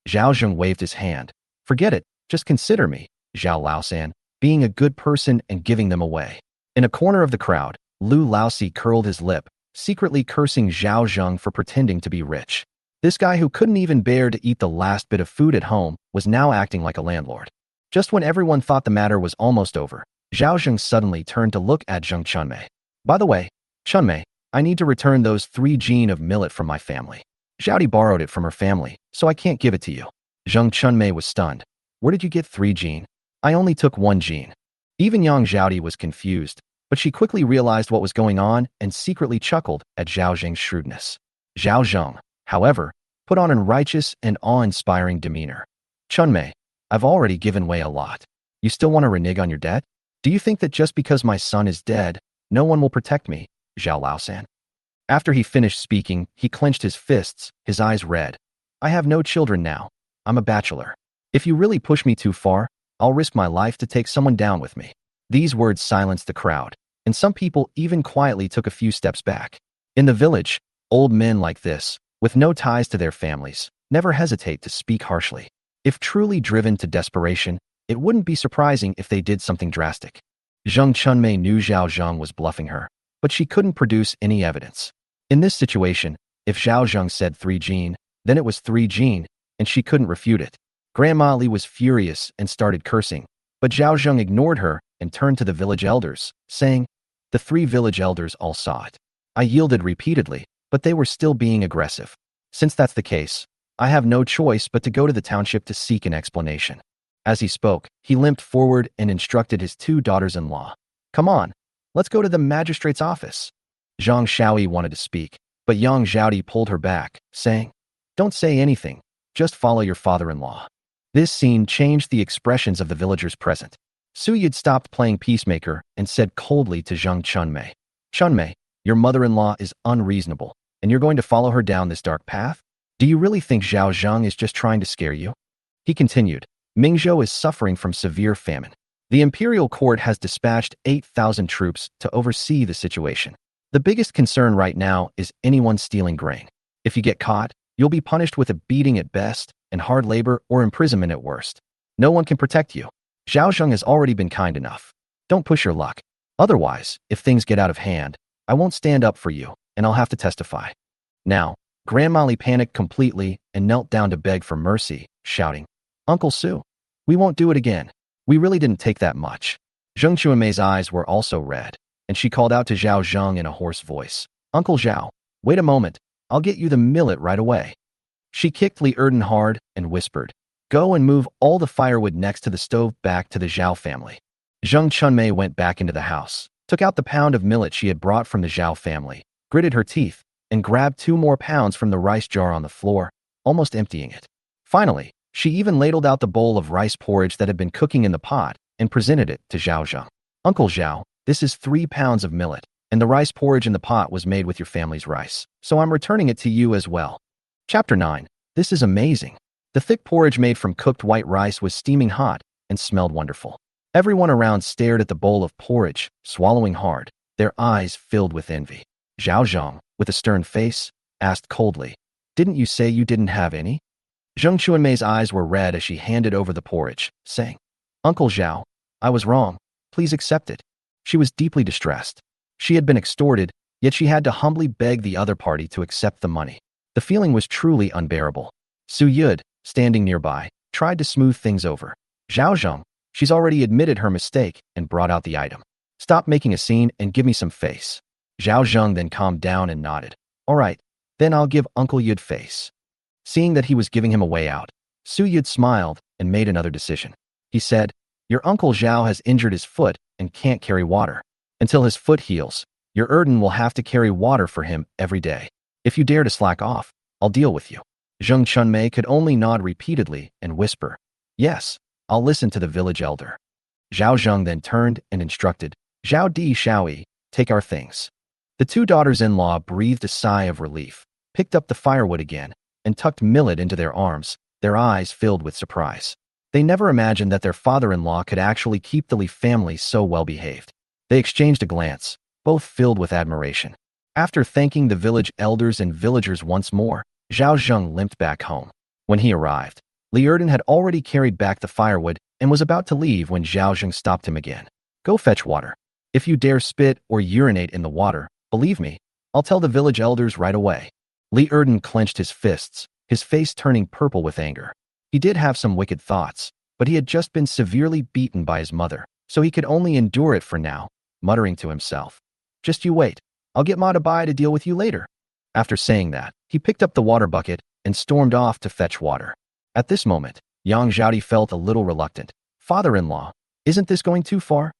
Zhao Zheng waved his hand. Forget it, just consider me, Zhao Laosan, being a good person and giving them away. In a corner of the crowd, Lu Laosi curled his lip, secretly cursing Zhao Zheng for pretending to be rich. This guy who couldn't even bear to eat the last bit of food at home was now acting like a landlord. Just when everyone thought the matter was almost over, Zhao Zheng suddenly turned to look at Zheng Chunmei. By the way, Chunmei, I need to return those 3 jin of millet from my family. Zhaodi borrowed it from her family, so I can't give it to you. Zheng Chunmei was stunned. Where did you get 3 jin? I only took 1 jin. Even Yang Zhaodi was confused, but she quickly realized what was going on and secretly chuckled at Zhao Zheng's shrewdness. Zhao Zheng, however, put on a righteous and awe-inspiring demeanor. Chunmei, I've already given way a lot. You still want to renege on your debt? Do you think that just because my son is dead, no one will protect me, Zhao Laosan? After he finished speaking, he clenched his fists, his eyes red. I have no children now. I'm a bachelor. If you really push me too far, I'll risk my life to take someone down with me. These words silenced the crowd, and some people even quietly took a few steps back. In the village, old men like this, with no ties to their families, never hesitate to speak harshly. If truly driven to desperation, it wouldn't be surprising if they did something drastic. Zheng Chunmei knew Zhao Zheng was bluffing her, but she couldn't produce any evidence. In this situation, if Zhao Zheng said 3 jin, then it was 3 jin, and she couldn't refute it. Grandma Li was furious and started cursing, but Zhao Zheng ignored her and turned to the village elders, saying, the 3 village elders all saw it. I yielded repeatedly, but they were still being aggressive. Since that's the case, I have no choice but to go to the township to seek an explanation. As he spoke, he limped forward and instructed his 2 daughters-in-law. Come on, let's go to the magistrate's office. Zhang Shaoyi wanted to speak, but Yang Zhaodi pulled her back, saying, don't say anything, just follow your father-in-law. This scene changed the expressions of the villagers present. Su Yid stopped playing peacemaker and said coldly to Zheng Chunmei, Chunmei, your mother-in-law is unreasonable, and you're going to follow her down this dark path? Do you really think Zhao Zheng is just trying to scare you? He continued, Mingzhou is suffering from severe famine. The imperial court has dispatched 8,000 troops to oversee the situation. The biggest concern right now is anyone stealing grain. If you get caught, you'll be punished with a beating at best and hard labor or imprisonment at worst. No one can protect you. Zhao Zheng has already been kind enough. Don't push your luck. Otherwise, if things get out of hand, I won't stand up for you, and I'll have to testify. Now, Grandma Li panicked completely and knelt down to beg for mercy, shouting, Uncle Su, we won't do it again. We really didn't take that much. Zheng Chunmei's eyes were also red, and she called out to Zhao Zheng in a hoarse voice, Uncle Zhao, wait a moment, I'll get you the millet right away. She kicked Li Erden hard and whispered, go and move all the firewood next to the stove back to the Zhao family. Zheng Chunmei went back into the house, took out the pound of millet she had brought from the Zhao family, gritted her teeth, and grabbed 2 more pounds from the rice jar on the floor, almost emptying it. Finally, she even ladled out the bowl of rice porridge that had been cooking in the pot and presented it to Zhao Zheng. Uncle Zhao, this is 3 pounds of millet, and the rice porridge in the pot was made with your family's rice, so I'm returning it to you as well. Chapter 9. This is amazing. The thick porridge made from cooked white rice was steaming hot and smelled wonderful. Everyone around stared at the bowl of porridge, swallowing hard, their eyes filled with envy. Zhao Zheng, with a stern face, asked coldly, didn't you say you didn't have any? Zheng Chuanmei's eyes were red as she handed over the porridge, saying, "Uncle Zhao, I was wrong. Please accept it." She was deeply distressed. She had been extorted, yet she had to humbly beg the other party to accept the money. The feeling was truly unbearable. Su Yud, standing nearby, tried to smooth things over. "Zhao Zheng, she's already admitted her mistake and brought out the item. Stop making a scene and give me some face." Zhao Zheng then calmed down and nodded. "All right, then I'll give Uncle Yud face." Seeing that he was giving him a way out, Su Yud smiled and made another decision. He said, "Your Uncle Zhao has injured his foot and can't carry water. Until his foot heals, your Erden will have to carry water for him every day. If you dare to slack off, I'll deal with you." Zheng Chunmei could only nod repeatedly and whisper, "Yes, I'll listen to the village elder." Zhao Zheng then turned and instructed, "Zhao Di Shaoyi, take our things." The two daughters-in-law breathed a sigh of relief, picked up the firewood again, and tucked Millet into their arms, their eyes filled with surprise. They never imagined that their father-in-law could actually keep the Li family so well-behaved. They exchanged a glance, both filled with admiration. After thanking the village elders and villagers once more, Zhao Zheng limped back home. When he arrived, Li Erden had already carried back the firewood and was about to leave when Zhao Zheng stopped him again. "Go fetch water. If you dare spit or urinate in the water, believe me, I'll tell the village elders right away." Li Erden clenched his fists, his face turning purple with anger. He did have some wicked thoughts, but he had just been severely beaten by his mother, so he could only endure it for now, muttering to himself, "Just you wait. I'll get Ma to Bai to deal with you later." After saying that, he picked up the water bucket and stormed off to fetch water. At this moment, Yang Zhaodi felt a little reluctant. "Father-in-law, isn't this going too far?"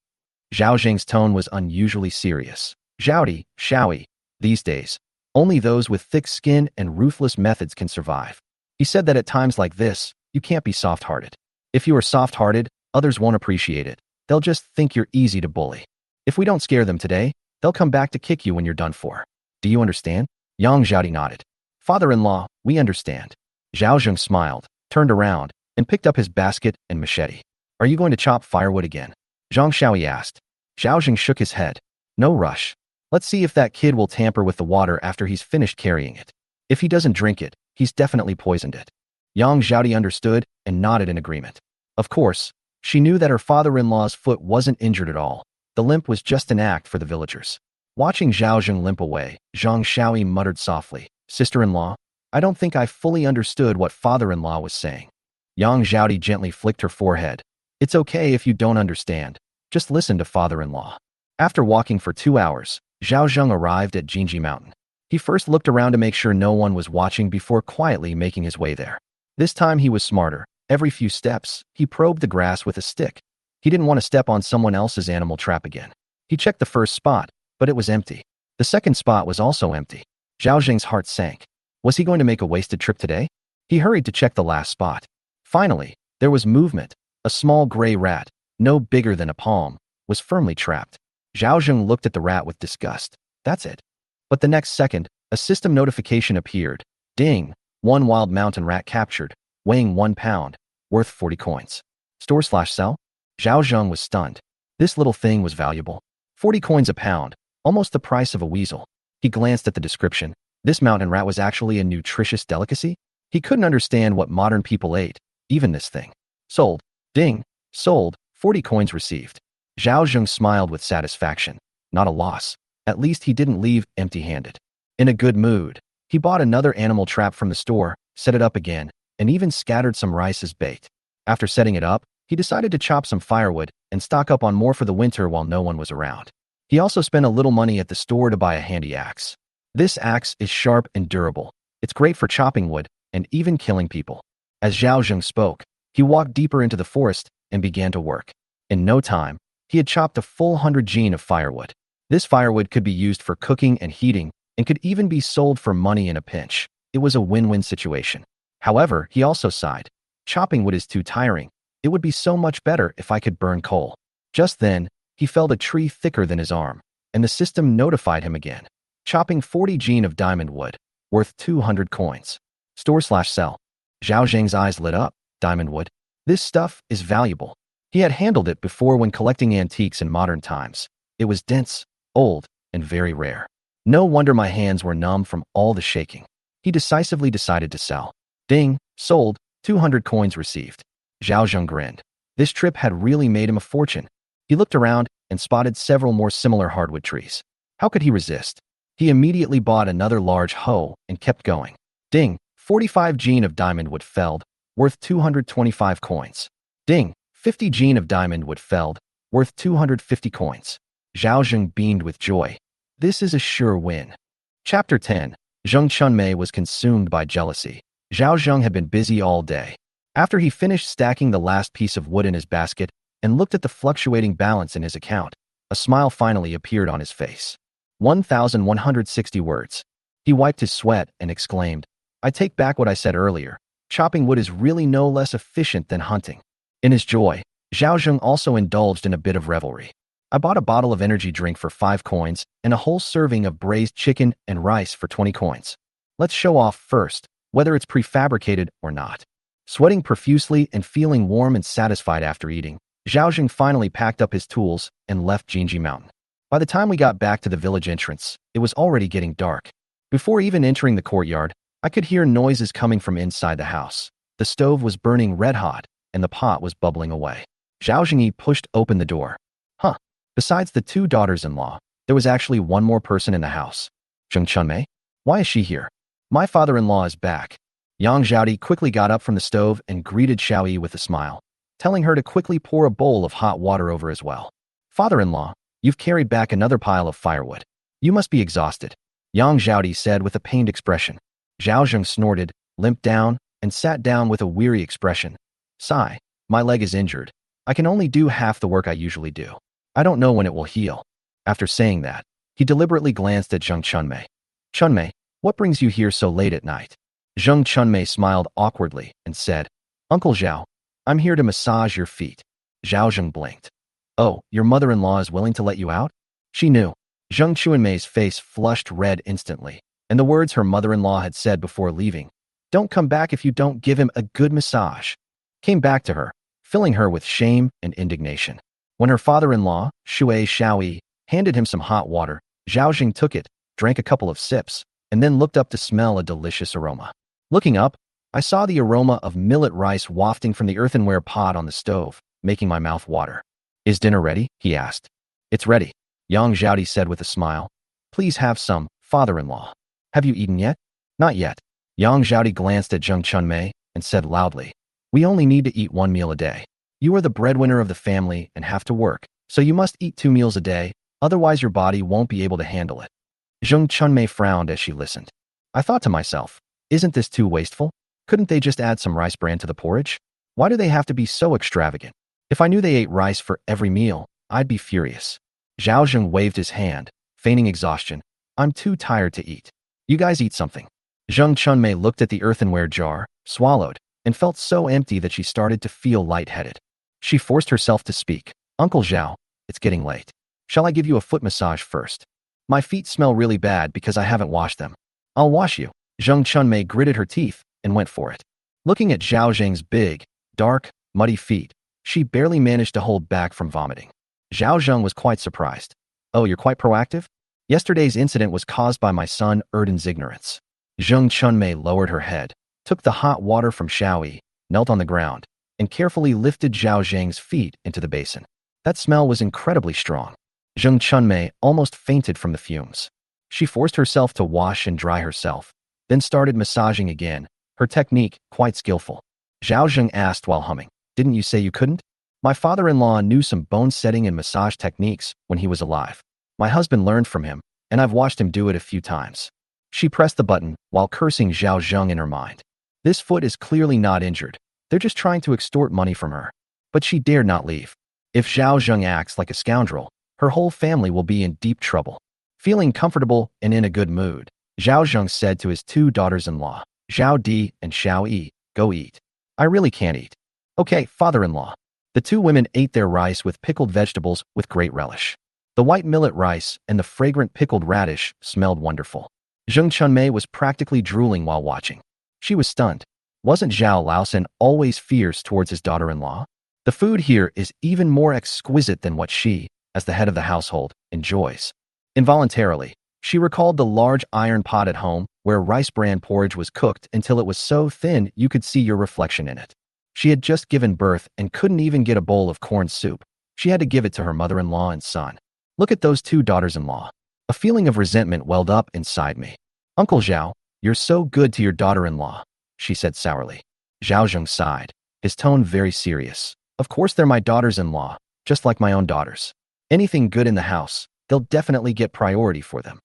Zhao Zheng's tone was unusually serious. "Zhaodi, Shaoyi, these days, only those with thick skin and ruthless methods can survive." He said that at times like this, you can't be soft-hearted. If you are soft-hearted, others won't appreciate it. They'll just think you're easy to bully. If we don't scare them today, they'll come back to kick you when you're done for. Do you understand? Yang Zhaodi nodded. "Father-in-law, we understand." Zhao Zheng smiled, turned around, and picked up his basket and machete. "Are you going to chop firewood again?" Zhang Shaoyi asked. Zhao Zheng shook his head. "No rush. Let's see if that kid will tamper with the water after he's finished carrying it. If he doesn't drink it, he's definitely poisoned it." Yang Zhaodi understood and nodded in agreement. Of course, she knew that her father-in-law's foot wasn't injured at all. The limp was just an act for the villagers. Watching Zhao Zheng limp away, Zhang Shaoyi muttered softly, "Sister-in-law, I don't think I fully understood what father-in-law was saying." Yang Zhaodi gently flicked her forehead. "It's okay if you don't understand. Just listen to father-in-law." After walking for 2 hours, Zhao Zheng arrived at Jinji Mountain. He first looked around to make sure no one was watching before quietly making his way there. This time he was smarter. Every few steps, he probed the grass with a stick. He didn't want to step on someone else's animal trap again. He checked the first spot, but it was empty. The second spot was also empty. Zhao Zheng's heart sank. Was he going to make a wasted trip today? He hurried to check the last spot. Finally, there was movement. A small gray rat, no bigger than a palm, was firmly trapped. Zhao Zheng looked at the rat with disgust. That's it. But the next second, a system notification appeared. Ding! One wild mountain rat captured, weighing 1 pound, worth 40 coins. Store/sell? Zhao Zheng was stunned. This little thing was valuable. 40 coins a pound, almost the price of a weasel. He glanced at the description. This mountain rat was actually a nutritious delicacy? He couldn't understand what modern people ate, even this thing. Sold. Ding! Sold. 40 coins received. Zhao Zheng smiled with satisfaction. Not a loss. At least he didn't leave empty-handed. In a good mood, he bought another animal trap from the store, set it up again, and even scattered some rice as bait. After setting it up, he decided to chop some firewood and stock up on more for the winter while no one was around. He also spent a little money at the store to buy a handy axe. This axe is sharp and durable. It's great for chopping wood and even killing people. As Zhao Zheng spoke, he walked deeper into the forest and began to work. In no time, he had chopped a full 100 jin of firewood. This firewood could be used for cooking and heating and could even be sold for money in a pinch. It was a win-win situation. However, he also sighed. Chopping wood is too tiring. It would be so much better if I could burn coal. Just then, he felled a tree thicker than his arm, and the system notified him again. Chopping 40 jin of diamond wood, worth 200 coins. Store/sell. Zhao Zheng's eyes lit up. Diamond wood. This stuff is valuable. He had handled it before when collecting antiques in modern times. It was dense, old, and very rare. No wonder my hands were numb from all the shaking. He decisively decided to sell. Ding! Sold. 200 coins received. Zhao Zheng grinned. This trip had really made him a fortune. He looked around and spotted several more similar hardwood trees. How could he resist? He immediately bought another large hoe and kept going. Ding! 45 gene of diamond wood felled, worth 225 coins. Ding! 50 gene of diamond wood felled, worth 250 coins. Zhao Zheng beamed with joy. This is a sure win. Chapter 10. Zheng Chunmei was consumed by jealousy. Zhao Zheng had been busy all day. After he finished stacking the last piece of wood in his basket and looked at the fluctuating balance in his account, a smile finally appeared on his face. 1,160 words. He wiped his sweat and exclaimed, I take back what I said earlier. Chopping wood is really no less efficient than hunting. In his joy, Zhao Zheng also indulged in a bit of revelry. I bought a bottle of energy drink for 5 coins and a whole serving of braised chicken and rice for 20 coins. Let's show off first, whether it's prefabricated or not. Sweating profusely and feeling warm and satisfied after eating, Zhao Zheng finally packed up his tools and left Jinji Mountain. By the time we got back to the village entrance, it was already getting dark. Before even entering the courtyard, I could hear noises coming from inside the house. The stove was burning red hot, and the pot was bubbling away. Zhao Zhengyi pushed open the door. Huh. Besides the 2 daughters-in-law, there was actually one more person in the house. Zheng Chunmei? Why is she here? My father-in-law is back. Yang Zhaodi quickly got up from the stove and greeted Xiao Yi with a smile, telling her to quickly pour a bowl of hot water over as well. Father-in-law, you've carried back another pile of firewood. You must be exhausted. Yang Zhaodi said with a pained expression. Zhao Zheng snorted, limped down, and sat down with a weary expression. Sigh, my leg is injured. I can only do half the work I usually do. I don't know when it will heal. After saying that, he deliberately glanced at Zheng Chunmei. Chunmei, what brings you here so late at night? Zheng Chunmei smiled awkwardly and said, Uncle Zhao, I'm here to massage your feet. Zhao Zheng blinked. Oh, your mother-in-law is willing to let you out? She knew. Zheng Chunmei's face flushed red instantly, and the words her mother-in-law had said before leaving, don't come back if you don't give him a good massage, came back to her, filling her with shame and indignation. When her father-in-law, Shui Xiaoyi, handed him some hot water, Zhao Zheng took it, drank a couple of sips, and then looked up to smell a delicious aroma. Looking up, I saw the aroma of millet rice wafting from the earthenware pot on the stove, making my mouth water. Is dinner ready? He asked. It's ready, Yang Zhaodi said with a smile. Please have some, father-in-law. Have you eaten yet? Not yet. Yang Zhaodi glanced at Zheng Chunmei and said loudly, we only need to eat 1 meal a day. You are the breadwinner of the family and have to work, so you must eat 2 meals a day, otherwise your body won't be able to handle it. Zheng Chunmei frowned as she listened. I thought to myself, isn't this too wasteful? Couldn't they just add some rice bran to the porridge? Why do they have to be so extravagant? If I knew they ate rice for every meal, I'd be furious. Zhao Zheng waved his hand, feigning exhaustion. I'm too tired to eat. You guys eat something. Zheng Chunmei looked at the earthenware jar, swallowed, and felt so empty that she started to feel lightheaded. She forced herself to speak. Uncle Zhao, it's getting late. Shall I give you a foot massage first? My feet smell really bad because I haven't washed them. I'll wash you. Zheng Chunmei gritted her teeth and went for it. Looking at Zhao Zheng's big, dark, muddy feet, she barely managed to hold back from vomiting. Zhao Zheng was quite surprised. Oh, you're quite proactive? Yesterday's incident was caused by my son Erden's ignorance. Zheng Chunmei lowered her head, took the hot water from Xiaoyi, knelt on the ground, and carefully lifted Zhao Zheng's feet into the basin. That smell was incredibly strong. Zheng Chunmei almost fainted from the fumes. She forced herself to wash and dry herself, then started massaging again, her technique quite skillful. Zhao Zheng asked while humming, didn't you say you couldn't? My father-in-law knew some bone-setting and massage techniques when he was alive. My husband learned from him, and I've watched him do it a few times. She pressed the button while cursing Zhao Zheng in her mind. This foot is clearly not injured. They're just trying to extort money from her. But she dared not leave. If Zhao Zheng acts like a scoundrel, her whole family will be in deep trouble. Feeling comfortable and in a good mood, Zhao Zheng said to his 2 daughters-in-law, Zhao Di and Xiao Yi, go eat. I really can't eat. Okay, father-in-law. The 2 women ate their rice with pickled vegetables with great relish. The white millet rice and the fragrant pickled radish smelled wonderful. Zheng Chunmei was practically drooling while watching. She was stunned. Wasn't Zhao Laosen always fierce towards his daughter-in-law? The food here is even more exquisite than what she, as the head of the household, enjoys. Involuntarily, she recalled the large iron pot at home where rice bran porridge was cooked until it was so thin you could see your reflection in it. She had just given birth and couldn't even get a bowl of corn soup. She had to give it to her mother-in-law and son. Look at those two daughters-in-law. A feeling of resentment welled up inside me. Uncle Zhao, you're so good to your daughter-in-law, she said sourly. Zhao Zheng sighed, his tone very serious. Of course they're my daughters-in-law, just like my own daughters. Anything good in the house, they'll definitely get priority for them.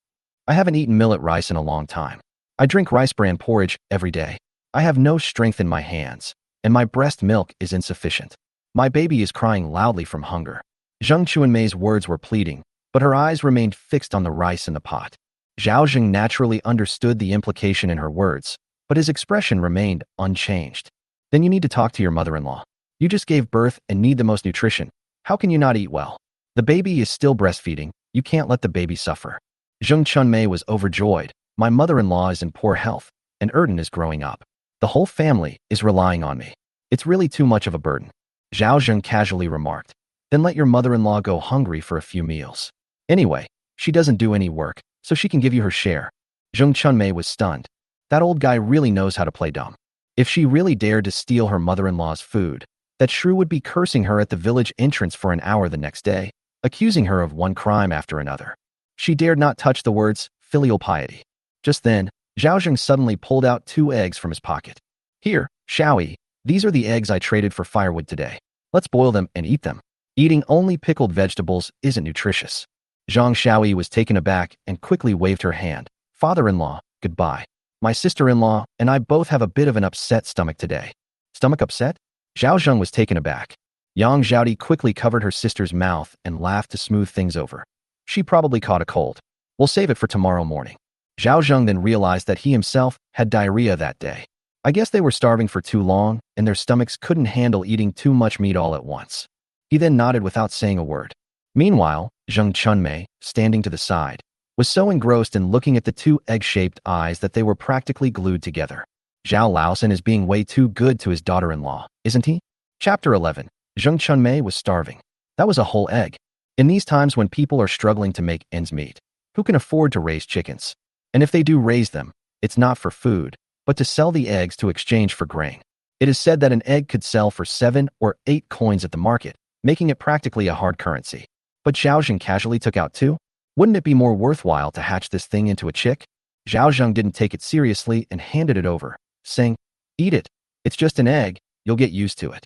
I haven't eaten millet rice in a long time. I drink rice bran porridge every day. I have no strength in my hands, and my breast milk is insufficient. My baby is crying loudly from hunger. Zheng Chuanmei's words were pleading, but her eyes remained fixed on the rice in the pot. Zhao Zheng naturally understood the implication in her words, but his expression remained unchanged. Then you need to talk to your mother-in-law. You just gave birth and need the most nutrition. How can you not eat well? The baby is still breastfeeding. You can't let the baby suffer. Zheng Chunmei was overjoyed. My mother-in-law is in poor health, and Erden is growing up. The whole family is relying on me. It's really too much of a burden. Zhao Zheng casually remarked. Then let your mother-in-law go hungry for a few meals. Anyway, she doesn't do any work, so she can give you her share. Zheng Chunmei was stunned. That old guy really knows how to play dumb. If she really dared to steal her mother-in-law's food, that shrew would be cursing her at the village entrance for an hour the next day, accusing her of one crime after another. She dared not touch the words filial piety. Just then, Zhao Zheng suddenly pulled out 2 eggs from his pocket. Here, Xiaoyi, these are the eggs I traded for firewood today. Let's boil them and eat them. Eating only pickled vegetables isn't nutritious. Zhang Xiaoyi was taken aback and quickly waved her hand. Father-in-law, goodbye. My sister-in-law and I both have a bit of an upset stomach today. Stomach upset? Zhao Zheng was taken aback. Yang Zhaodi quickly covered her sister's mouth and laughed to smooth things over. She probably caught a cold. We'll save it for tomorrow morning. Zhao Zheng then realized that he himself had diarrhea that day. I guess they were starving for too long, and their stomachs couldn't handle eating too much meat all at once. He then nodded without saying a word. Meanwhile, Zheng Chunmei, standing to the side, was so engrossed in looking at the 2 egg-shaped eyes that they were practically glued together. Zhao Laosan is being way too good to his daughter-in-law, isn't he? Chapter 11. Zheng Chunmei was starving. That was a whole egg. In these times when people are struggling to make ends meet, who can afford to raise chickens? And if they do raise them, it's not for food, but to sell the eggs to exchange for grain. It is said that an egg could sell for 7 or 8 coins at the market, making it practically a hard currency. But Zhao Zheng casually took out 2? Wouldn't it be more worthwhile to hatch this thing into a chick? Zhao Zheng didn't take it seriously and handed it over, saying, eat it. It's just an egg, you'll get used to it.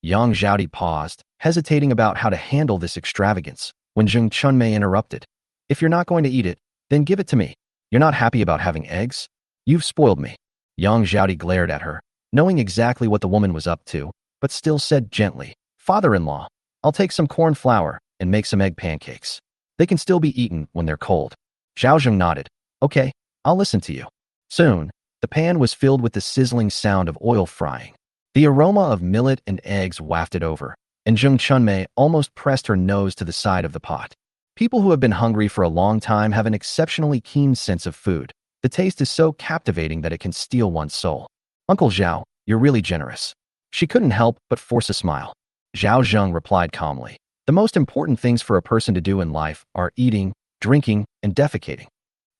Yang Zhaodi paused, hesitating about how to handle this extravagance, when Zheng Chunmei interrupted. If you're not going to eat it, then give it to me. You're not happy about having eggs? You've spoiled me. Yang Zhaodi glared at her, knowing exactly what the woman was up to, but still said gently, Father-in-law, I'll take some corn flour and make some egg pancakes. They can still be eaten when they're cold. Zhao Zheng nodded. Okay, I'll listen to you. Soon, the pan was filled with the sizzling sound of oil frying. The aroma of millet and eggs wafted over, and Zheng Chunmei almost pressed her nose to the side of the pot. People who have been hungry for a long time have an exceptionally keen sense of food. The taste is so captivating that it can steal one's soul. Uncle Zhao, you're really generous. She couldn't help but force a smile. Zhao Zheng replied calmly. The most important things for a person to do in life are eating, drinking, and defecating.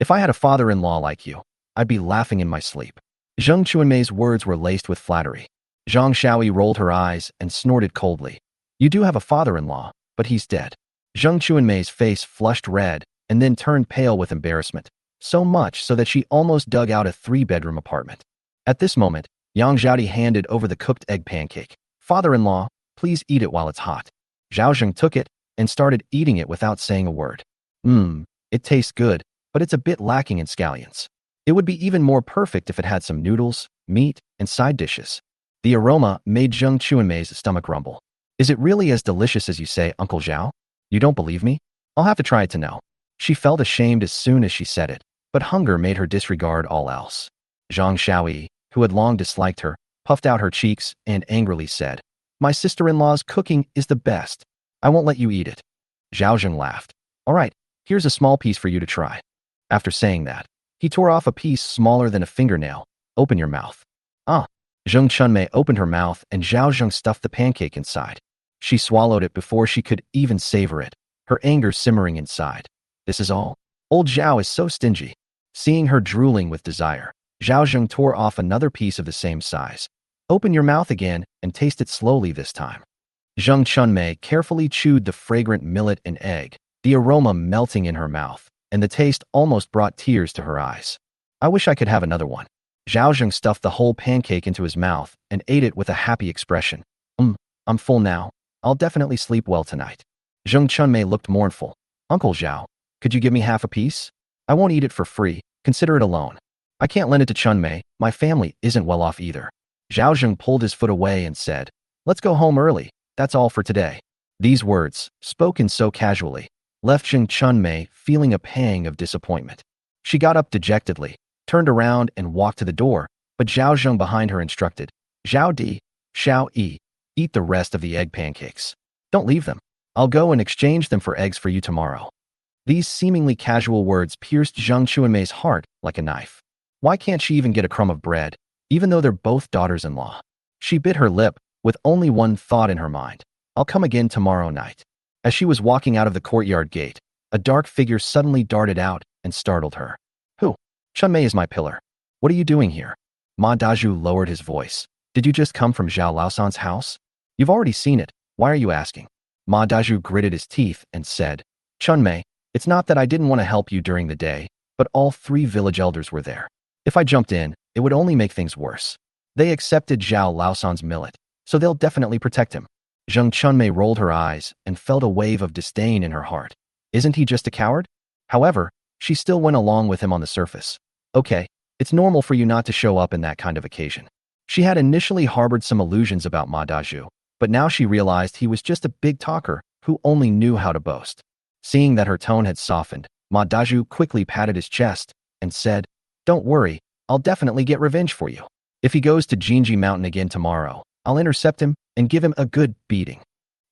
If I had a father-in-law like you, I'd be laughing in my sleep. Zheng Chuanmei's words were laced with flattery. Zhang Xiaoyi rolled her eyes and snorted coldly. You do have a father-in-law, but he's dead. Zheng Chuanmei's face flushed red and then turned pale with embarrassment, so much so that she almost dug out a 3-bedroom apartment. At this moment, Yang Zhaodi handed over the cooked egg pancake. Father-in-law, please eat it while it's hot. Zhao Zheng took it and started eating it without saying a word. It tastes good, but it's a bit lacking in scallions. It would be even more perfect if it had some noodles, meat, and side dishes. The aroma made Zheng Chuanmei's stomach rumble. Is it really as delicious as you say, Uncle Zhao? You don't believe me? I'll have to try it to know. She felt ashamed as soon as she said it, but hunger made her disregard all else. Zhang Xiaoyi, who had long disliked her, puffed out her cheeks and angrily said, My sister-in-law's cooking is the best. I won't let you eat it. Zhao Zheng laughed. All right, here's a small piece for you to try. After saying that, he tore off a piece smaller than a fingernail. Open your mouth. Zheng Chunmei opened her mouth and Zhao Zheng stuffed the pancake inside. She swallowed it before she could even savor it, her anger simmering inside. This is all? Old Zhao is so stingy. Seeing her drooling with desire, Zhao Zheng tore off another piece of the same size. Open your mouth again and taste it slowly this time. Zheng Chunmei carefully chewed the fragrant millet and egg, the aroma melting in her mouth, and the taste almost brought tears to her eyes. I wish I could have another one. Zhao Zheng stuffed the whole pancake into his mouth and ate it with a happy expression. I'm full now. I'll definitely sleep well tonight. Zheng Chunmei looked mournful. Uncle Zhao, could you give me half a piece? I won't eat it for free. Consider it a loan. I can't lend it to Chunmei. My family isn't well off either. Zhao Zheng pulled his foot away and said, let's go home early. That's all for today. These words, spoken so casually, left Zheng Chunmei feeling a pang of disappointment. She got up dejectedly, turned around and walked to the door, but Zhao Zheng behind her instructed, Zhao Di, Xiao Yi, eat the rest of the egg pancakes. Don't leave them. I'll go and exchange them for eggs for you tomorrow. These seemingly casual words pierced Zheng Chunmei's heart like a knife. Why can't she even get a crumb of bread, even though they're both daughters-in-law? She bit her lip, with only one thought in her mind. I'll come again tomorrow night. As she was walking out of the courtyard gate, a dark figure suddenly darted out and startled her. Who? Chunmei is my pillar. What are you doing here? Ma Dazhu lowered his voice. Did you just come from Zhao Laosan's house? You've already seen it. Why are you asking? Ma Dazhu gritted his teeth and said, Chunmei, it's not that I didn't want to help you during the day, but all 3 village elders were there. If I jumped in, it would only make things worse. They accepted Zhao Laosan's millet, so they'll definitely protect him. Zheng Chunmei rolled her eyes and felt a wave of disdain in her heart. Isn't he just a coward? However, she still went along with him on the surface. Okay, it's normal for you not to show up in that kind of occasion. She had initially harbored some illusions about Ma Dazhu, but now she realized he was just a big talker who only knew how to boast. Seeing that her tone had softened, Ma Dazhu quickly patted his chest and said, Don't worry, I'll definitely get revenge for you. If he goes to Jinji Mountain again tomorrow, I'll intercept him and give him a good beating.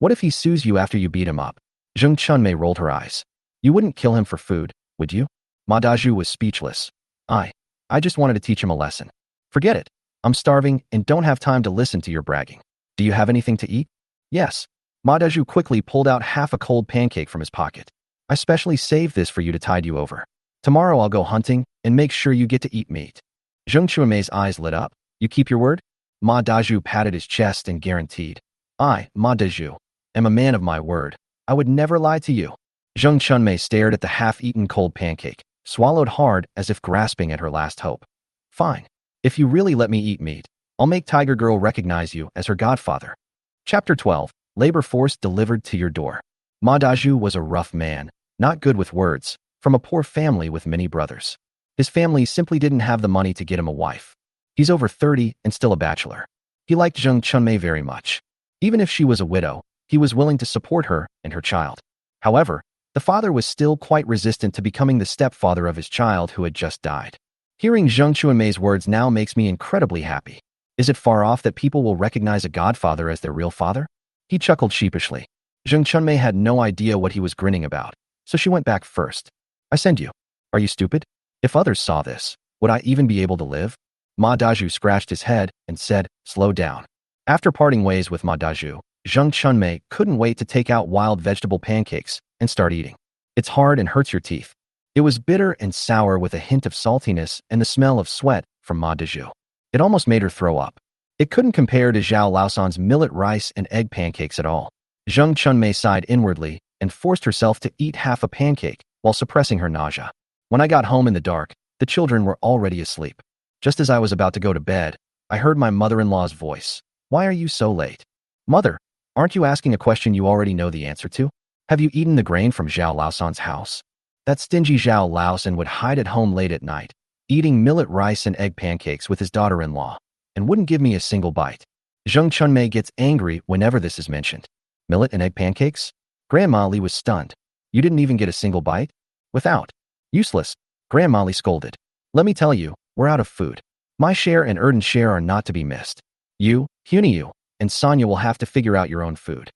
What if he sues you after you beat him up? Zheng Chunmei rolled her eyes. You wouldn't kill him for food, would you? Ma Dazhu was speechless. I just wanted to teach him a lesson. Forget it. I'm starving and don't have time to listen to your bragging. Do you have anything to eat? Yes. Ma Dazhu quickly pulled out half a cold pancake from his pocket. I specially saved this for you to tide you over. Tomorrow I'll go hunting and make sure you get to eat meat. Zheng Chunmei's eyes lit up. You keep your word? Ma Dazhu patted his chest and guaranteed. I, Ma Dazhu, am a man of my word. I would never lie to you. Zheng Chunmei stared at the half-eaten cold pancake, swallowed hard as if grasping at her last hope. Fine. If you really let me eat meat, I'll make Tiger Girl recognize you as her godfather. Chapter 12. Labor force delivered to your door. Ma Dazhu was a rough man, not good with words, from a poor family with many brothers. His family simply didn't have the money to get him a wife. He's over 30 and still a bachelor. He liked Zheng Chunmei very much. Even if she was a widow, he was willing to support her and her child. However, the father was still quite resistant to becoming the stepfather of his child who had just died. Hearing Zheng Chunmei's words now makes me incredibly happy. Is it far off that people will recognize a godfather as their real father? He chuckled sheepishly. Zheng Chunmei had no idea what he was grinning about, so she went back first. I send you. Are you stupid? If others saw this, would I even be able to live? Ma Dazhu scratched his head and said, slow down. After parting ways with Ma Dazhu, Zheng Chunmei couldn't wait to take out wild vegetable pancakes and start eating. It's hard and hurts your teeth. It was bitter and sour with a hint of saltiness and the smell of sweat from Ma Dazhu. It almost made her throw up. It couldn't compare to Zhao Laosan's millet rice and egg pancakes at all. Zheng Chunmei sighed inwardly and forced herself to eat half a pancake while suppressing her nausea. When I got home in the dark, the children were already asleep. Just as I was about to go to bed, I heard my mother-in-law's voice. Why are you so late? Mother, aren't you asking a question you already know the answer to? Have you eaten the grain from Zhao Laosan's house? That stingy Zhao Laosan would hide at home late at night, eating millet rice and egg pancakes with his daughter-in-law, and wouldn't give me a single bite. Zheng Chunmei gets angry whenever this is mentioned. Millet and egg pancakes? Grandma Li was stunned. You didn't even get a single bite? Without. Useless. Grandma Li scolded. Let me tell you, we're out of food. My share and Erden's share are not to be missed. You, Huniu, and Sonya will have to figure out your own food.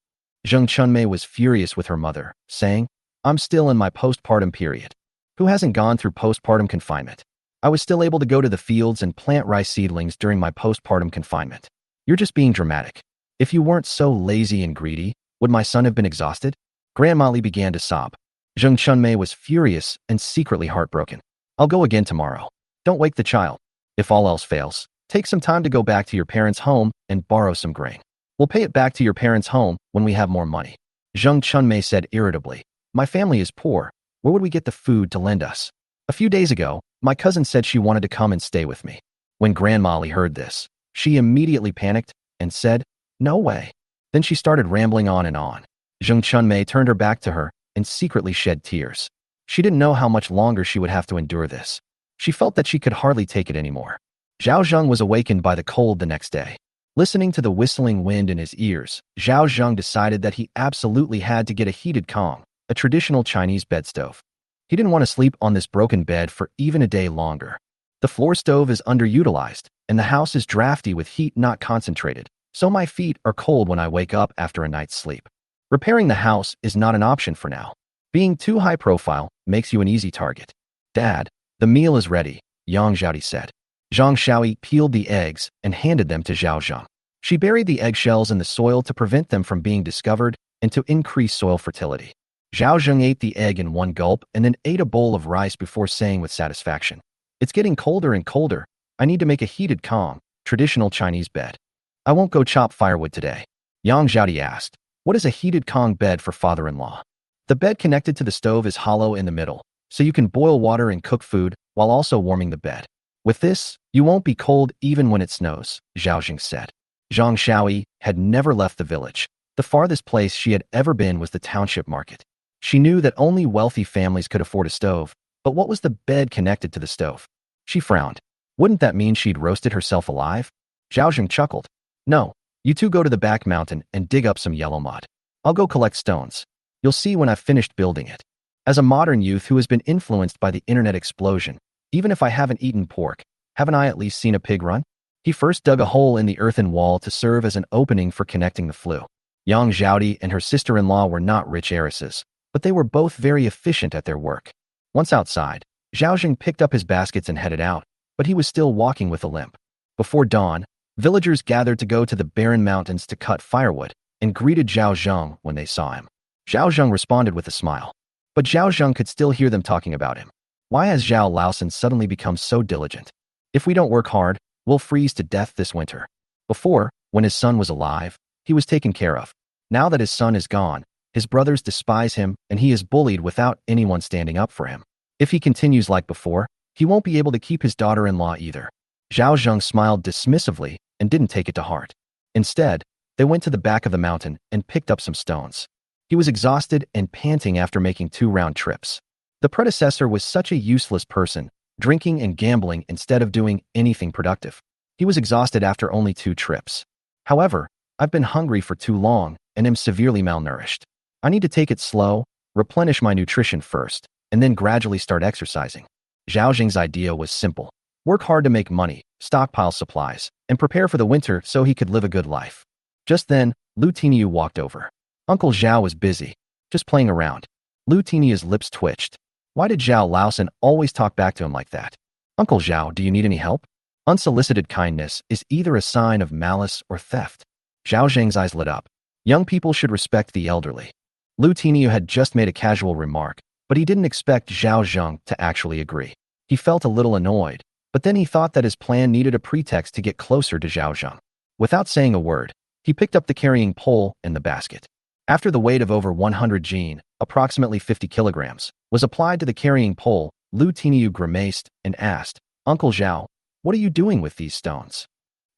Zheng Chunmei was furious with her mother, saying, I'm still in my postpartum period. Who hasn't gone through postpartum confinement? I was still able to go to the fields and plant rice seedlings during my postpartum confinement. You're just being dramatic. If you weren't so lazy and greedy, would my son have been exhausted? Grandma Li began to sob. Zheng Chunmei was furious and secretly heartbroken. I'll go again tomorrow. Don't wake the child. If all else fails, take some time to go back to your parents' home and borrow some grain. We'll pay it back to your parents' home when we have more money. Zheng Chunmei said irritably. My family is poor. Where would we get the food to lend us? A few days ago, my cousin said she wanted to come and stay with me. When Grandma Li heard this, she immediately panicked and said, no way. Then she started rambling on and on. Zheng Chunmei turned her back to her and secretly shed tears. She didn't know how much longer she would have to endure this. She felt that she could hardly take it anymore. Zhao Zheng was awakened by the cold the next day. Listening to the whistling wind in his ears, Zhao Zheng decided that he absolutely had to get a heated Kong, a traditional Chinese bed stove. He didn't want to sleep on this broken bed for even a day longer. The floor stove is underutilized, and the house is drafty with heat not concentrated, so my feet are cold when I wake up after a night's sleep. Repairing the house is not an option for now. Being too high profile makes you an easy target. Dad, the meal is ready, Yang Zhaodi said. Zhang Shaoi peeled the eggs and handed them to Zhao Zheng. She buried the eggshells in the soil to prevent them from being discovered and to increase soil fertility. Zhao Zheng ate the egg in one gulp and then ate a bowl of rice before saying with satisfaction, it's getting colder and colder. I need to make a heated Kong, traditional Chinese bed. I won't go chop firewood today. Yang Zhaodi asked, what is a heated Kong bed for father-in-law? The bed connected to the stove is hollow in the middle, so you can boil water and cook food while also warming the bed. With this, you won't be cold even when it snows, Zhao Zheng said. Zhang Shaoi had never left the village. The farthest place she had ever been was the township market. She knew that only wealthy families could afford a stove, but what was the bed connected to the stove? She frowned. Wouldn't that mean she'd roasted herself alive? Zhao Zheng chuckled. No, you two go to the back mountain and dig up some yellow mud. I'll go collect stones. You'll see when I've finished building it. As a modern youth who has been influenced by the internet explosion, even if I haven't eaten pork, haven't I at least seen a pig run? He first dug a hole in the earthen wall to serve as an opening for connecting the flue. Yang Zhaodi and her sister-in-law were not rich heiresses, but they were both very efficient at their work. Once outside, Zhao Zheng picked up his baskets and headed out, but he was still walking with a limp. Before dawn, villagers gathered to go to the barren mountains to cut firewood and greeted Zhao Zheng when they saw him. Zhao Zheng responded with a smile. But Zhao Zheng could still hear them talking about him. Why has Zhao Laosan suddenly become so diligent? If we don't work hard, we'll freeze to death this winter. Before, when his son was alive, he was taken care of. Now that his son is gone, his brothers despise him and he is bullied without anyone standing up for him. If he continues like before, he won't be able to keep his daughter-in-law either. Zhao Zheng smiled dismissively and didn't take it to heart. Instead, they went to the back of the mountain and picked up some stones. He was exhausted and panting after making 2 round trips. The predecessor was such a useless person, drinking and gambling instead of doing anything productive. He was exhausted after only 2 trips. However, I've been hungry for too long and am severely malnourished. I need to take it slow, replenish my nutrition first, and then gradually start exercising. Zhao Zheng's idea was simple. Work hard to make money, stockpile supplies, and prepare for the winter so he could live a good life. Just then, Lu Tiniu walked over. Uncle Zhao was busy, just playing around. Lu Tiniu's lips twitched. Why did Zhao Laosan always talk back to him like that? Uncle Zhao, do you need any help? Unsolicited kindness is either a sign of malice or theft. Zhao Zheng's eyes lit up. Young people should respect the elderly. Lu Tiniu had just made a casual remark, but he didn't expect Zhao Zheng to actually agree. He felt a little annoyed, but then he thought that his plan needed a pretext to get closer to Zhao Zheng. Without saying a word, he picked up the carrying pole and the basket. After the weight of over 100 jin, approximately 50 kilograms, was applied to the carrying pole, Lu Tiniu grimaced and asked, Uncle Zhao, what are you doing with these stones?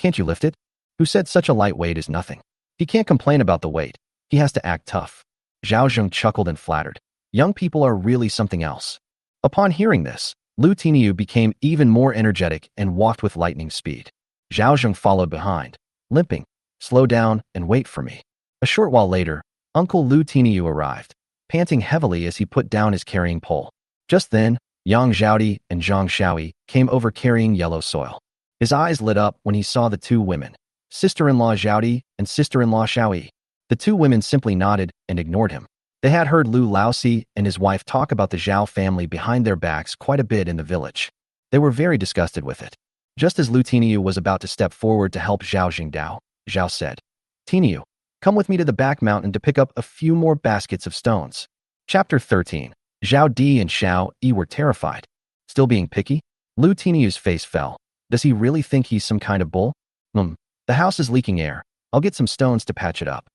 Can't you lift it? Who said such a light weight is nothing? He can't complain about the weight. He has to act tough. Zhao Zheng chuckled and flattered. Young people are really something else. Upon hearing this, Lu Tiniu became even more energetic and walked with lightning speed. Zhao Zheng followed behind, limping. Slow down and wait for me. A short while later, Uncle Lu Tiniu arrived, panting heavily as he put down his carrying pole. Just then, Yang Zhaodi and Zhang Shaoi came over carrying yellow soil. His eyes lit up when he saw the 2 women, sister-in-law Zhaodi and sister-in-law Shaoi. The 2 women simply nodded and ignored him. They had heard Lu Laosi and his wife talk about the Zhao family behind their backs quite a bit in the village. They were very disgusted with it. Just as Lu Tiniu was about to step forward to help Zhao Jingdao, Zhao said, Tiniu, come with me to the back mountain to pick up a few more baskets of stones. Chapter 13. Zhao Di and Xiao Yi were terrified. Still being picky? Lu Tiniu's face fell. Does he really think he's some kind of bull? The house is leaking air. I'll get some stones to patch it up.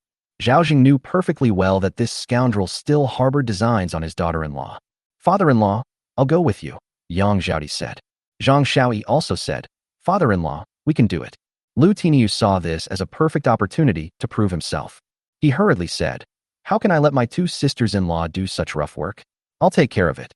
Zhao Zheng knew perfectly well that this scoundrel still harbored designs on his daughter-in-law. Father-in-law, I'll go with you, Yang Zhaodi said. Zhang Shaoyi also said, Father-in-law, we can do it. Lu Tiniu saw this as a perfect opportunity to prove himself. He hurriedly said, how can I let my two sisters-in-law do such rough work? I'll take care of it.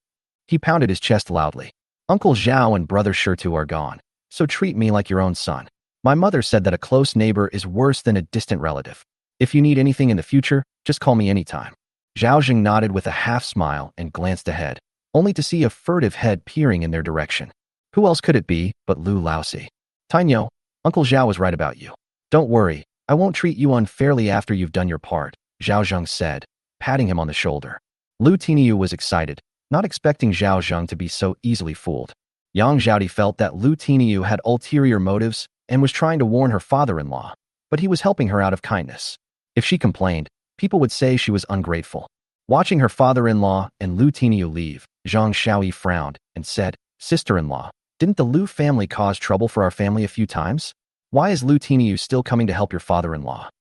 He pounded his chest loudly. Uncle Zhao and brother Shirtu are gone, so treat me like your own son. My mother said that a close neighbor is worse than a distant relative. If you need anything in the future, just call me anytime. Zhao Zheng nodded with a half-smile and glanced ahead, only to see a furtive head peering in their direction. Who else could it be but Lu Laosi? Tainyo, Uncle Zhao was right about you. Don't worry, I won't treat you unfairly after you've done your part, Zhao Zheng said, patting him on the shoulder. Lu Tiniu was excited, not expecting Zhao Zheng to be so easily fooled. Yang Zhaodi felt that Lu Tiniu had ulterior motives and was trying to warn her father-in-law, but he was helping her out of kindness. If she complained, people would say she was ungrateful. Watching her father-in-law and Lu Tiniu leave, Zhang Shaoyi frowned and said, Sister-in-law, didn't the Lu family cause trouble for our family a few times? Why is Lu Tiniu still coming to help your father-in-law?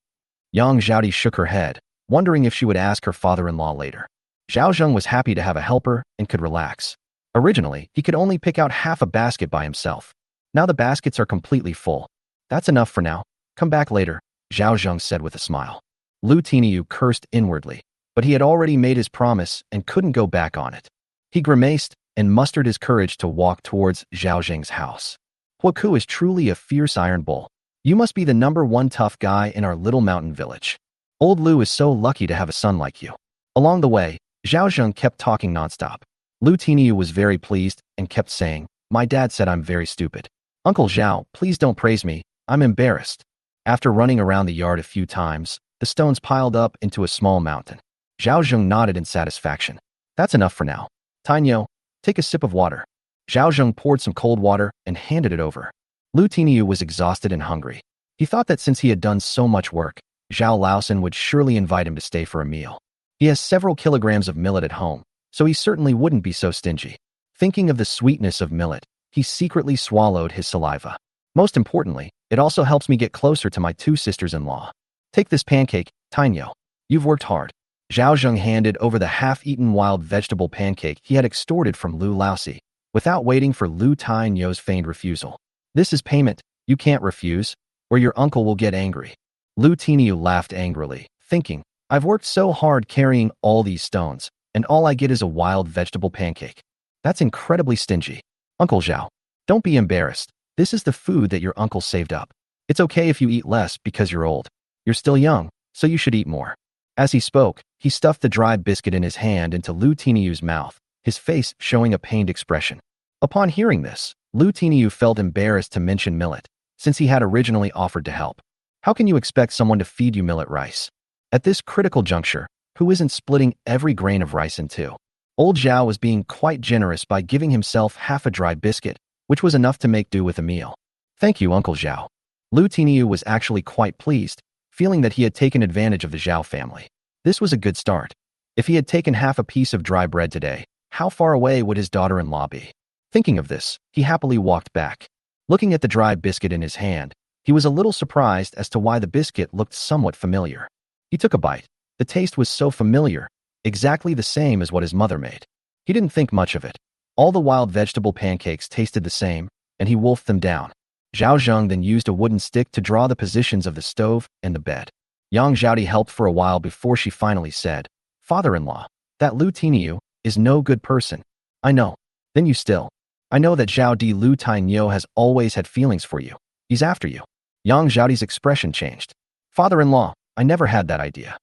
Yang Zhaodi shook her head, wondering if she would ask her father-in-law later. Zhao Zheng was happy to have a helper and could relax. Originally, he could only pick out half a basket by himself. Now the baskets are completely full. That's enough for now. Come back later, Zhao Zheng said with a smile. Lu Tiniu cursed inwardly, but he had already made his promise and couldn't go back on it. He grimaced and mustered his courage to walk towards Zhao Zheng's house. Huaku is truly a fierce iron bull. You must be the #1 tough guy in our little mountain village. Old Lu is so lucky to have a son like you. Along the way, Zhao Zheng kept talking nonstop. Lu Tiniu was very pleased and kept saying, my dad said I'm very stupid. Uncle Zhao, please don't praise me, I'm embarrassed. After running around the yard a few times, the stones piled up into a small mountain. Zhao Zheng nodded in satisfaction. That's enough for now. Tainyo, take a sip of water. Zhao Zheng poured some cold water and handed it over. Lu Tiniu was exhausted and hungry. He thought that since he had done so much work, Zhao Laosan would surely invite him to stay for a meal. He has several kilograms of millet at home, so he certainly wouldn't be so stingy. Thinking of the sweetness of millet, he secretly swallowed his saliva. Most importantly, it also helps me get closer to my two sisters-in-law. Take this pancake, Tainyo. You've worked hard. Zhao Zheng handed over the half-eaten wild vegetable pancake he had extorted from Lu Laosi, without waiting for Lu Tainyo's feigned refusal. This is payment, you can't refuse, or your uncle will get angry. Lu Tiniu laughed angrily, thinking, I've worked so hard carrying all these stones, and all I get is a wild vegetable pancake. That's incredibly stingy. Uncle Zhao, don't be embarrassed. This is the food that your uncle saved up. It's okay if you eat less because you're old. You're still young, so you should eat more. As he spoke, he stuffed the dry biscuit in his hand into Lu Tiniu's mouth, his face showing a pained expression. Upon hearing this, Lu Tiniu felt embarrassed to mention millet, since he had originally offered to help. How can you expect someone to feed you millet rice? At this critical juncture, who isn't splitting every grain of rice in two? Old Zhao was being quite generous by giving himself half a dry biscuit, which was enough to make do with a meal. Thank you, Uncle Zhao. Lu Tiniu was actually quite pleased, feeling that he had taken advantage of the Zhao family. This was a good start. If he had taken half a piece of dry bread today, how far away would his daughter-in-law be? Thinking of this, he happily walked back. Looking at the dry biscuit in his hand, he was a little surprised as to why the biscuit looked somewhat familiar. He took a bite. The taste was so familiar, exactly the same as what his mother made. He didn't think much of it. All the wild vegetable pancakes tasted the same, and he wolfed them down. Zhao Zheng then used a wooden stick to draw the positions of the stove and the bed. Yang Zhaodi helped for a while before she finally said, Father-in-law, that Lu Tiniu is no good person. I know. Then you still. I know that Zhao Di Lu Tainyo has always had feelings for you. He's after you. Yang Zhaodi's expression changed. Father-in-law, I never had that idea.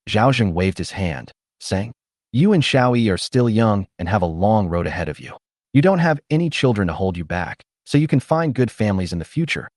Zhao Zheng waved his hand, saying, you and Shaoyi are still young and have a long road ahead of you. You don't have any children to hold you back, so you can find good families in the future.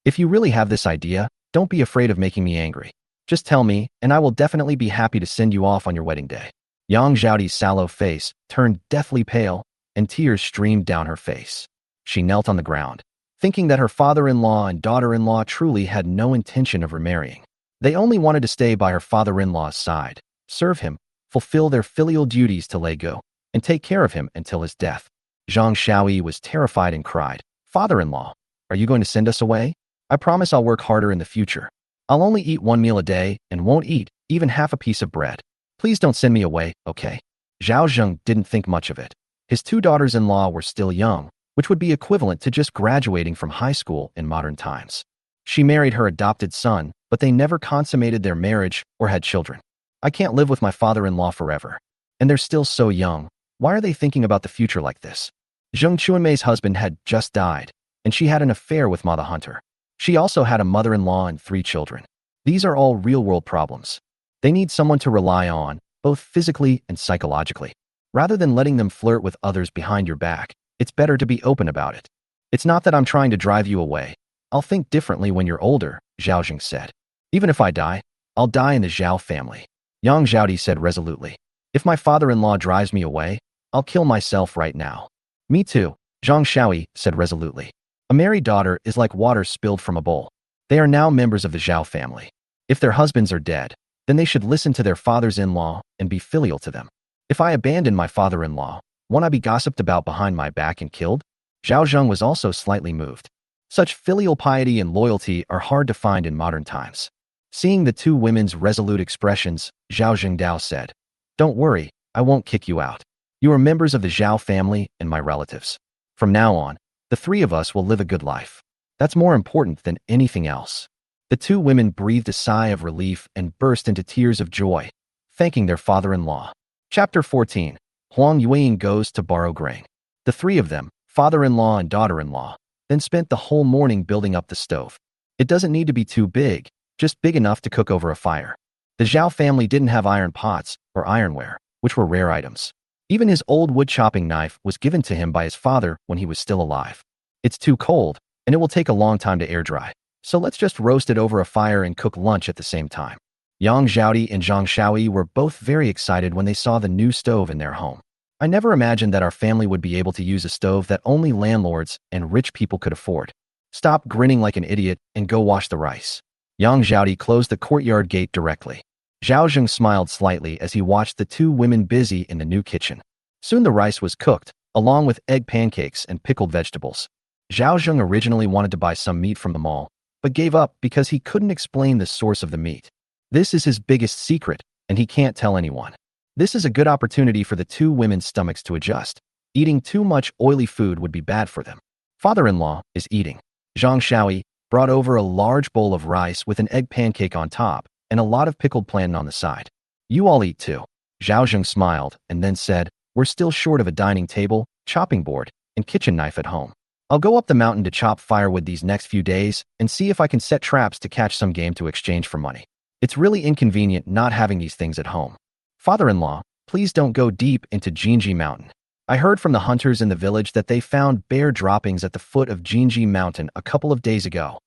If you really have this idea, don't be afraid of making me angry. Just tell me, and I will definitely be happy to send you off on your wedding day. Yang Zhaodi's sallow face turned deathly pale, and tears streamed down her face. She knelt on the ground, thinking that her father-in-law and daughter-in-law truly had no intention of remarrying. They only wanted to stay by her father-in-law's side, serve him, fulfill their filial duties to Lego, and take care of him until his death. Zhang Shaoyi was terrified and cried, "Father-in-law, are you going to send us away? I promise I'll work harder in the future. I'll only eat 1 meal a day and won't eat even half a piece of bread. Please don't send me away, okay?" Zhao Zheng didn't think much of it. His two daughters-in-law were still young, which would be equivalent to just graduating from high school in modern times. She married her adopted son, but they never consummated their marriage or had children. "I can't live with my father-in-law forever. And they're still so young. Why are they thinking about the future like this?" Zheng Chuanmei's husband had just died, and she had an affair with Ma the Hunter. She also had a mother-in-law and 3 children. These are all real-world problems. They need someone to rely on, both physically and psychologically. Rather than letting them flirt with others behind your back, it's better to be open about it. "It's not that I'm trying to drive you away. I'll think differently when you're older," Zhao Zheng said. "Even if I die, I'll die in the Zhao family." Yang Zhaodi said resolutely. "If my father-in-law drives me away, I'll kill myself right now." "Me too," Zhang Shaoyi said resolutely. "A married daughter is like water spilled from a bowl. They are now members of the Zhao family. If their husbands are dead, then they should listen to their fathers-in-law and be filial to them. If I abandon my father-in-law, won't I be gossiped about behind my back and killed?" Zhao Zheng was also slightly moved. Such filial piety and loyalty are hard to find in modern times. Seeing the two women's resolute expressions, Zhao Zhengdao said, "Don't worry, I won't kick you out. You are members of the Zhao family and my relatives. From now on, the 3 of us will live a good life. That's more important than anything else." The two women breathed a sigh of relief and burst into tears of joy, thanking their father-in-law. Chapter 14. Huang Yueying goes to borrow grain. The 3 of them, father-in-law and daughter-in-law, then spent the whole morning building up the stove. It doesn't need to be too big, just big enough to cook over a fire. The Zhao family didn't have iron pots or ironware, which were rare items. Even his old wood chopping knife was given to him by his father when he was still alive. "It's too cold, and it will take a long time to air dry, so let's just roast it over a fire and cook lunch at the same time." Yang Zhaodi and Zhang Shaoyi were both very excited when they saw the new stove in their home. "I never imagined that our family would be able to use a stove that only landlords and rich people could afford. Stop grinning like an idiot and go wash the rice." Yang Zhaodi closed the courtyard gate directly. Zhao Zheng smiled slightly as he watched the two women busy in the new kitchen. Soon the rice was cooked, along with egg pancakes and pickled vegetables. Zhao Zheng originally wanted to buy some meat from the mall, but gave up because he couldn't explain the source of the meat. This is his biggest secret, and he can't tell anyone. This is a good opportunity for the two women's stomachs to adjust. Eating too much oily food would be bad for them. Father-in-law is eating. Zhang Shaoyi brought over a large bowl of rice with an egg pancake on top and a lot of pickled plantain on the side. "You all eat too." Zhao Zheng smiled and then said, "We're still short of a dining table, chopping board, and kitchen knife at home. I'll go up the mountain to chop firewood these next few days and see if I can set traps to catch some game to exchange for money. It's really inconvenient not having these things at home. Father-in-law, please don't go deep into Jinji Mountain. I heard from the hunters in the village that they found bear droppings at the foot of Jinji Mountain a couple of days ago."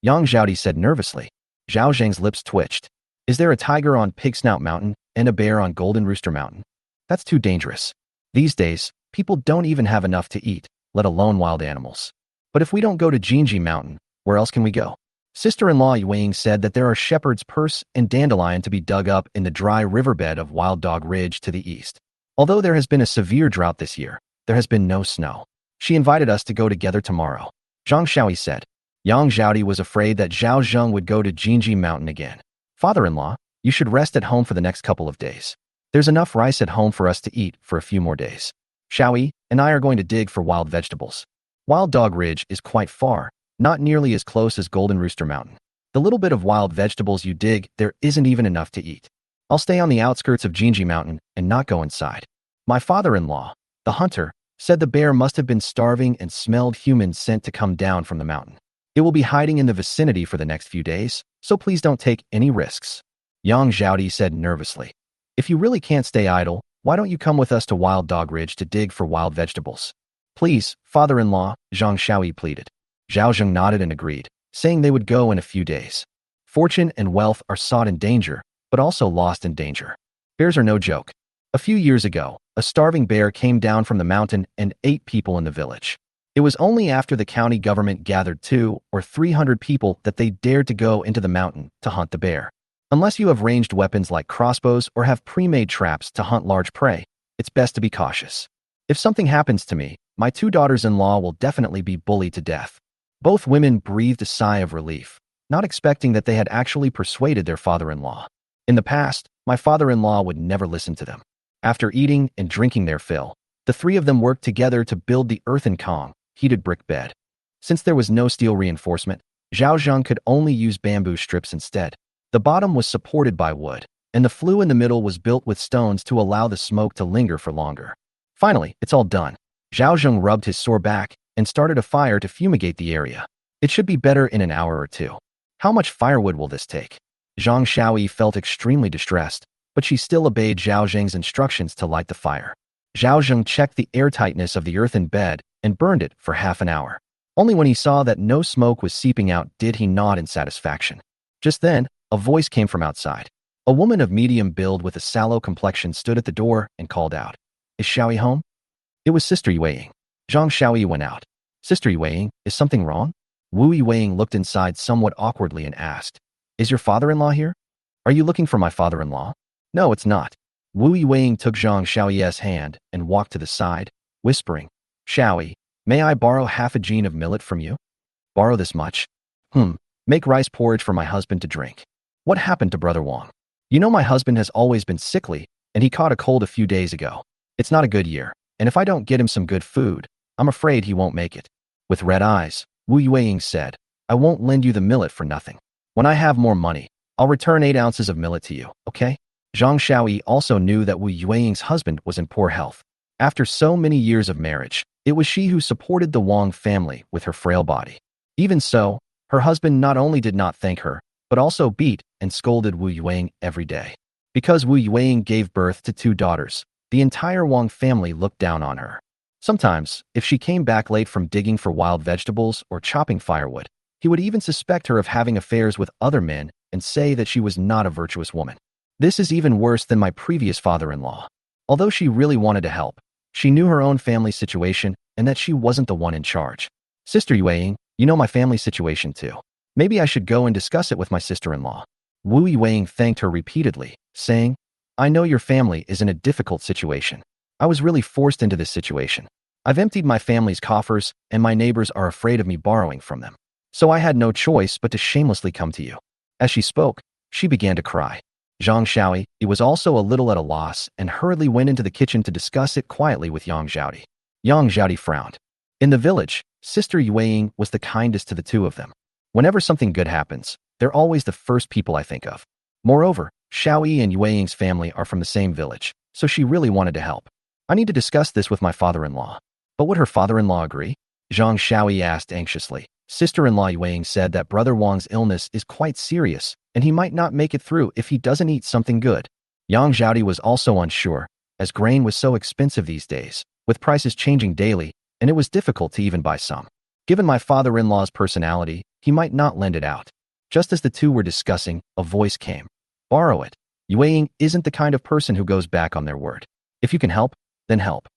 Yang Zhaodi said nervously. Zhao Zheng's lips twitched. "Is there a tiger on Pig Snout Mountain and a bear on Golden Rooster Mountain? That's too dangerous. These days, people don't even have enough to eat, let alone wild animals. But if we don't go to Jinji Mountain, where else can we go?" Sister-in-law Yueying said that there are shepherd's purse and dandelion to be dug up in the dry riverbed of Wild Dog Ridge to the east. Although there has been a severe drought this year, there has been no snow. She invited us to go together tomorrow, Zhang Shaoyi said. Yang Zhaodi was afraid that Zhao Zheng would go to Jinji Mountain again. "Father-in-law, you should rest at home for the next couple of days. There's enough rice at home for us to eat for a few more days. Shaoyi and I are going to dig for wild vegetables. Wild Dog Ridge is quite far, not nearly as close as Golden Rooster Mountain. The little bit of wild vegetables you dig, there isn't even enough to eat. I'll stay on the outskirts of Jinji Mountain and not go inside." My father-in-law, the hunter, said the bear must have been starving and smelled humans sent to come down from the mountain. It will be hiding in the vicinity for the next few days, so please don't take any risks. Yang Zhaodi said nervously. "If you really can't stay idle, why don't you come with us to Wild Dog Ridge to dig for wild vegetables?" "Please, father-in-law," Zhang Shaoyi pleaded. Zhao Zheng nodded and agreed, saying they would go in a few days. Fortune and wealth are sought in danger, but also lost in danger. Bears are no joke. A few years ago, a starving bear came down from the mountain and ate people in the village. It was only after the county government gathered 200 or 300 people that they dared to go into the mountain to hunt the bear. Unless you have ranged weapons like crossbows or have pre-made traps to hunt large prey, it's best to be cautious. If something happens to me, My two daughters-in-law will definitely be bullied to death. Both women breathed a sigh of relief, not expecting that they had actually persuaded their father-in-law. In the past, my father-in-law would never listen to them. After eating and drinking their fill, the three of them worked together to build the earthen Kong, heated brick bed. Since there was no steel reinforcement, Zhao Zheng could only use bamboo strips instead. The bottom was supported by wood, and the flue in the middle was built with stones to allow the smoke to linger for longer. Finally, it's all done. Zhao Zheng rubbed his sore back and started a fire to fumigate the area. It should be better in an hour or two. How much firewood will this take? Zhang Xiaoyi felt extremely distressed, but she still obeyed Zhao Zheng's instructions to light the fire. Zhao Zheng checked the airtightness of the earthen bed and burned it for half an hour. Only when he saw that no smoke was seeping out did he nod in satisfaction. Just then, a voice came from outside. A woman of medium build with a sallow complexion stood at the door and called out, "Is Xiaoyi home?" It was Sister Yueying. Zhang Xiaoyi went out. "Sister Yueying, is something wrong?" Wu Yueying looked inside somewhat awkwardly and asked, "Is your father-in-law here? Are you looking for my father-in-law?" "No, it's not." Wu Yueying took Zhang Xiaoyi's hand and walked to the side, whispering, "Xiaoyi, may I borrow half a jean of millet from you?" "Borrow this much?" Make rice porridge for my husband to drink." "What happened to Brother Wang?" "You know my husband has always been sickly, and he caught a cold a few days ago. It's not a good year, and if I don't get him some good food, I'm afraid he won't make it." With red eyes, Wu Yueying said, "I won't lend you the millet for nothing. When I have more money, I'll return 8 ounces of millet to you, okay?" Zhang Xiaoyi also knew that Wu Yueying's husband was in poor health. After so many years of marriage, it was she who supported the Wang family with her frail body. Even so, her husband not only did not thank her, but also beat and scolded Wu Yueying every day. Because Wu Yueying gave birth to 2 daughters, the entire Wang family looked down on her. Sometimes, if she came back late from digging for wild vegetables or chopping firewood, he would even suspect her of having affairs with other men and say that she was not a virtuous woman. This is even worse than my previous father-in-law. Although she really wanted to help, she knew her own family situation and that she wasn't the one in charge. "Sister Yueying, you know my family situation too. Maybe I should go and discuss it with my sister-in-law." Wu Yueying thanked her repeatedly, saying, "I know your family is in a difficult situation. I was really forced into this situation. I've emptied my family's coffers, and my neighbors are afraid of me borrowing from them. So I had no choice but to shamelessly come to you." As she spoke, she began to cry. Zhang Xiaoyi was also a little at a loss and hurriedly went into the kitchen to discuss it quietly with Yang Zhaodi. Yang Zhaodi frowned. In the village, Sister Yueying was the kindest to the two of them. Whenever something good happens, they're always the first people I think of. Moreover, Xiaoyi and Yueying's family are from the same village, so she really wanted to help. "I need to discuss this with my father-in-law." "But would her father-in-law agree?" Zhang Xiaoyi asked anxiously. Sister-in-law Yueying said that Brother Wang's illness is quite serious, and he might not make it through if he doesn't eat something good. Yang Zhaodi was also unsure, as grain was so expensive these days, with prices changing daily, and it was difficult to even buy some. Given my father-in-law's personality, he might not lend it out. Just as the two were discussing, a voice came. "Borrow it. Yueying isn't the kind of person who goes back on their word. If you can help, then help."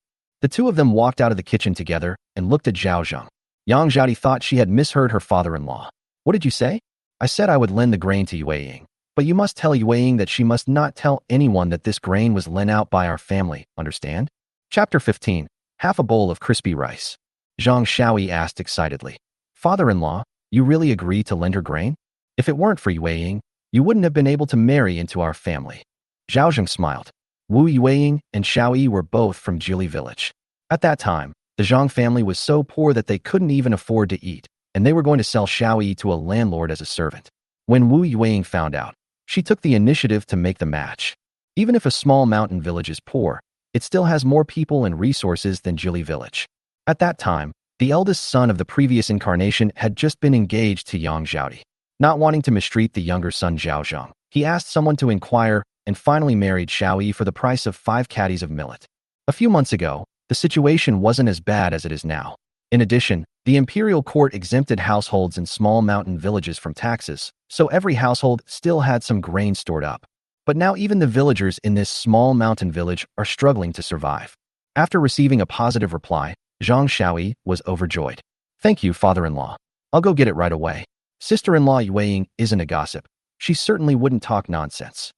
The two of them walked out of the kitchen together and looked at Zhao Zheng. Yang Zhaodi thought she had misheard her father-in-law. "What did you say?" "I said I would lend the grain to Yueying, but you must tell Yueying that she must not tell anyone that this grain was lent out by our family, understand?" Chapter 15. Half a bowl of crispy rice. Zhang Xiaoyi asked excitedly, "Father-in-law, you really agree to lend her grain? If it weren't for Yueying, you wouldn't have been able to marry into our family." Zhao Zheng smiled. Wu Yueying and Xiaoyi were both from Jili village. At that time, the Zhang family was so poor that they couldn't even afford to eat, and they were going to sell Xiaoyi to a landlord as a servant. When Wu Yueying found out, she took the initiative to make the match. Even if a small mountain village is poor, it still has more people and resources than Jili village. At that time, the eldest son of the previous incarnation had just been engaged to Yang Zhaodi. Not wanting to mistreat the younger son Zhao Zheng, he asked someone to inquire and finally married Xiaoyi for the price of 5 caddies of millet. A few months ago, the situation wasn't as bad as it is now. In addition, the imperial court exempted households in small mountain villages from taxes, so every household still had some grain stored up. But now even the villagers in this small mountain village are struggling to survive. After receiving a positive reply, Zhang Xiaoyi was overjoyed. "Thank you, father-in-law. I'll go get it right away." Sister-in-law Yueying isn't a gossip. She certainly wouldn't talk nonsense.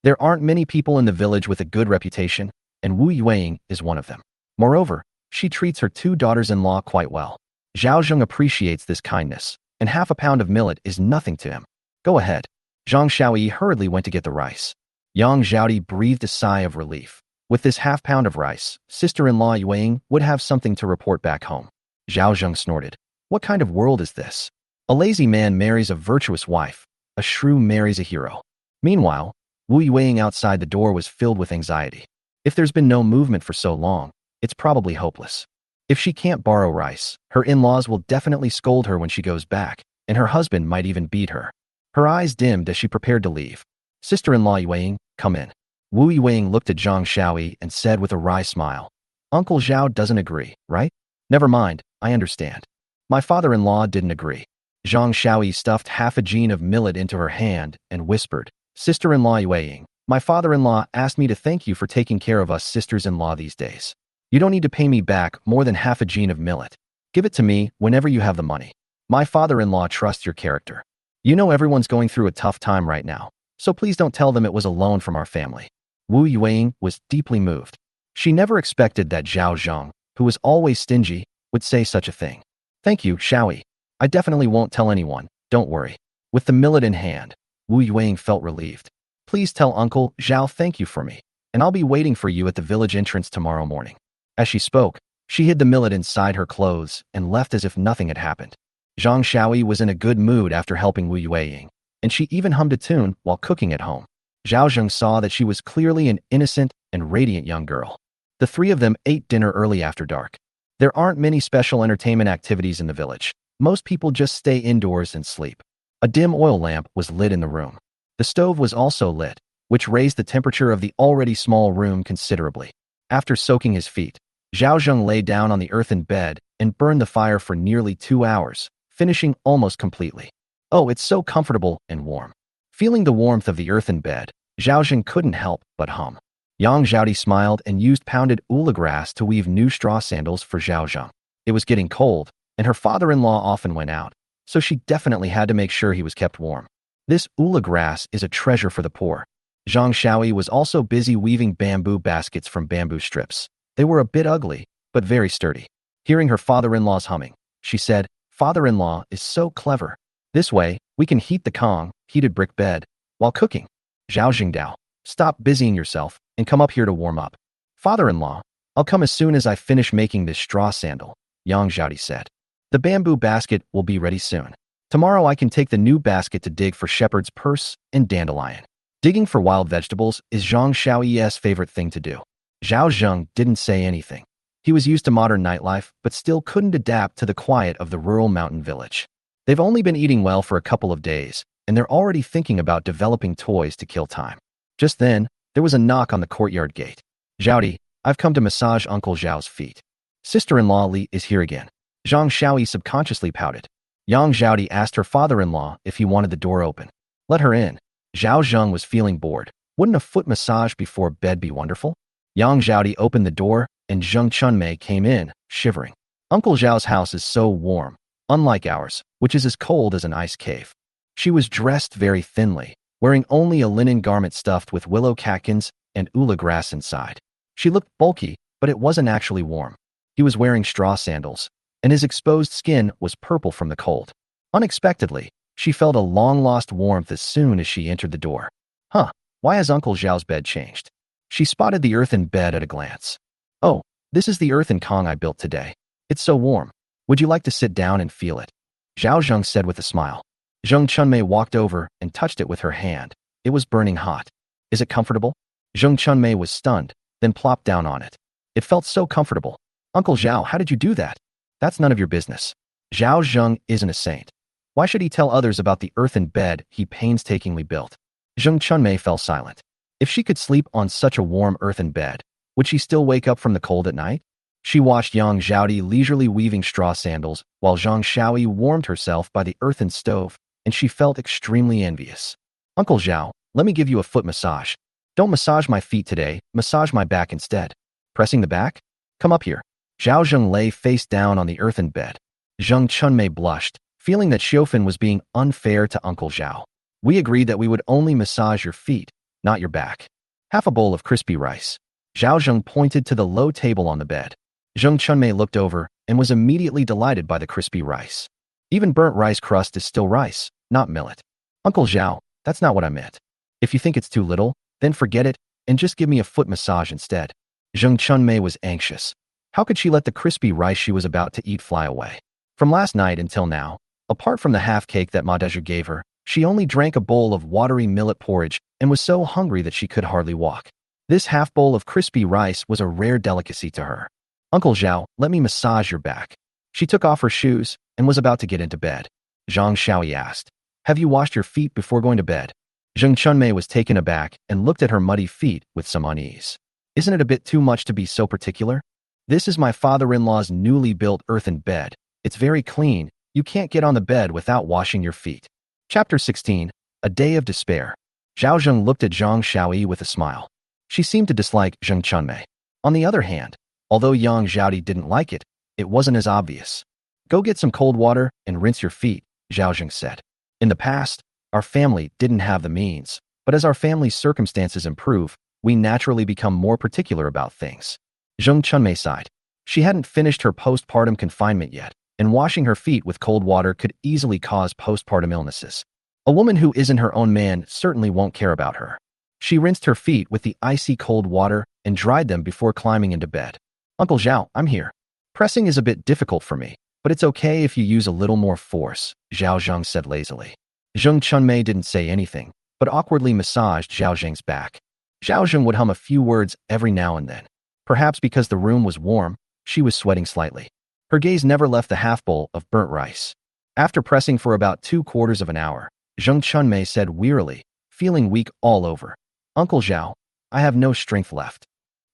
There aren't many people in the village with a good reputation, and Wu Yueying is one of them. Moreover, She treats her two daughters-in-law quite well. Zhao Zheng appreciates this kindness, and half a pound of millet is nothing to him. Go ahead. Zhang Xiaoyi hurriedly went to get the rice. Yang Zhaodi breathed a sigh of relief. With this half-pound of rice, sister-in-law Yueying would have something to report back home. Zhao Zheng snorted. What kind of world is this? A lazy man marries a virtuous wife. A shrew marries a hero. Meanwhile, Wu Yueying outside the door was filled with anxiety. If there's been no movement for so long, it's probably hopeless. If she can't borrow rice, her in-laws will definitely scold her when she goes back, and her husband might even beat her. Her eyes dimmed as she prepared to leave. Sister-in-law Yueying, come in. Wu Yueying looked at Zhang Xiaoyi and said with a wry smile, Uncle Zhao doesn't agree, right? Never mind, I understand. My father-in-law didn't agree. Zhang Xiaoyi stuffed half a jean of millet into her hand and whispered, Sister-in-law Yueying, my father-in-law asked me to thank you for taking care of us sisters-in-law these days. You don't need to pay me back more than half a jean of millet. Give it to me whenever you have the money. My father-in-law trusts your character. You know everyone's going through a tough time right now, so please don't tell them it was a loan from our family. Wu Yueying was deeply moved. She never expected that Zhao Zheng, who was always stingy, would say such a thing. Thank you, Xiaoyi. I definitely won't tell anyone, don't worry. With the millet in hand, Wu Yueying felt relieved. Please tell Uncle Zhao thank you for me, and I'll be waiting for you at the village entrance tomorrow morning. As she spoke, she hid the millet inside her clothes and left as if nothing had happened. Zhang Xiaoyi was in a good mood after helping Wu Yueying, and she even hummed a tune while cooking at home. Zhao Zheng saw that she was clearly an innocent and radiant young girl. The three of them ate dinner early after dark. There aren't many special entertainment activities in the village. Most people just stay indoors and sleep. A dim oil lamp was lit in the room. The stove was also lit, which raised the temperature of the already small room considerably. After soaking his feet, Zhao Zheng lay down on the earthen bed and burned the fire for nearly 2 hours, finishing almost completely. Oh, it's so comfortable and warm. Feeling the warmth of the earthen bed, Zhao Zheng couldn't help but hum. Yang Zhaodi smiled and used pounded ula grass to weave new straw sandals for Zhao Zheng. It was getting cold, and her father-in-law often went out, so she definitely had to make sure he was kept warm. This ula grass is a treasure for the poor. Zhang Xiaoyi was also busy weaving bamboo baskets from bamboo strips. They were a bit ugly, but very sturdy. Hearing her father-in-law's humming, she said, Father-in-law is so clever. This way, we can heat the Kong, heated brick bed, while cooking. Zhao Jingdao, stop busying yourself and come up here to warm up. Father-in-law, I'll come as soon as I finish making this straw sandal, Yang Zhaodi said. The bamboo basket will be ready soon. Tomorrow I can take the new basket to dig for shepherd's purse and dandelion. Digging for wild vegetables is Zhang Xiaoyi's favorite thing to do. Zhao Zheng didn't say anything. He was used to modern nightlife, but still couldn't adapt to the quiet of the rural mountain village. They've only been eating well for a couple of days, and they're already thinking about developing toys to kill time. Just then, there was a knock on the courtyard gate. Zhaodi, I've come to massage Uncle Zhao's feet. Sister-in-law Li is here again. Zhang Xiaoyi subconsciously pouted. Yang Zhaodi asked her father-in-law if he wanted the door open. Let her in. Zhao Zheng was feeling bored. Wouldn't a foot massage before bed be wonderful? Yang Zhaodi opened the door, and Zheng Chunmei came in, shivering. Uncle Zhao's house is so warm, unlike ours, which is as cold as an ice cave. She was dressed very thinly, wearing only a linen garment stuffed with willow catkins and ula grass inside. She looked bulky, but it wasn't actually warm. He was wearing straw sandals, and his exposed skin was purple from the cold. Unexpectedly, she felt a long-lost warmth as soon as she entered the door. Huh, why has Uncle Zhao's bed changed? She spotted the earthen bed at a glance. Oh, this is the earthen Kong I built today. It's so warm. Would you like to sit down and feel it? Zhao Zheng said with a smile. Zheng Chunmei walked over and touched it with her hand. It was burning hot. Is it comfortable? Zheng Chunmei was stunned, then plopped down on it. It felt so comfortable. Uncle Zhao, how did you do that? That's none of your business. Zhao Zheng isn't a saint. Why should he tell others about the earthen bed he painstakingly built? Zheng Chunmei fell silent. If she could sleep on such a warm earthen bed, would she still wake up from the cold at night? She watched Yang Zhaodi leisurely weaving straw sandals while Zhang Xiaoyi warmed herself by the earthen stove, and she felt extremely envious. Uncle Zhao, let me give you a foot massage. Don't massage my feet today, massage my back instead. Pressing the back? Come up here. Zhao Zheng lay face down on the earthen bed. Zheng Chunmei blushed, feeling that Xiaofan was being unfair to Uncle Zhao. We agreed that we would only massage your feet, not your back. Half a bowl of crispy rice. Zhao Zheng pointed to the low table on the bed. Zheng Chunmei looked over and was immediately delighted by the crispy rice. Even burnt rice crust is still rice, not millet. Uncle Zhao, that's not what I meant. If you think it's too little, then forget it and just give me a foot massage instead. Zheng Chunmei was anxious. How could she let the crispy rice she was about to eat fly away? From last night until now, apart from the half cake that Ma Dezhu gave her, she only drank a bowl of watery millet porridge and was so hungry that she could hardly walk. This half bowl of crispy rice was a rare delicacy to her. Uncle Zhao, let me massage your back. She took off her shoes and was about to get into bed. Zhang Shaoyi asked, have you washed your feet before going to bed? Zheng Chunmei was taken aback and looked at her muddy feet with some unease. Isn't it a bit too much to be so particular? This is my father-in-law's newly built earthen bed. It's very clean. You can't get on the bed without washing your feet. Chapter 16. A Day of Despair. Zhao Zheng looked at Zhang Shaoyi with a smile. She seemed to dislike Zheng Chunmei. On the other hand, although Yang Zhaodi didn't like it, it wasn't as obvious. Go get some cold water and rinse your feet, Zhao Zheng said. In the past, our family didn't have the means, but as our family's circumstances improve, we naturally become more particular about things. Zheng Chunmei sighed. She hadn't finished her postpartum confinement yet, and washing her feet with cold water could easily cause postpartum illnesses. A woman who isn't her own man certainly won't care about her. She rinsed her feet with the icy cold water and dried them before climbing into bed. Uncle Zhao, I'm here. Pressing is a bit difficult for me, but it's okay if you use a little more force, Zhao Zheng said lazily. Zheng Chunmei didn't say anything, but awkwardly massaged Zhao Zheng's back. Zhao Zheng would hum a few words every now and then. Perhaps because the room was warm, she was sweating slightly. Her gaze never left the half bowl of burnt rice. After pressing for about 3/4 of an hour, Zheng Chunmei said wearily, feeling weak all over, Uncle Zhao, I have no strength left.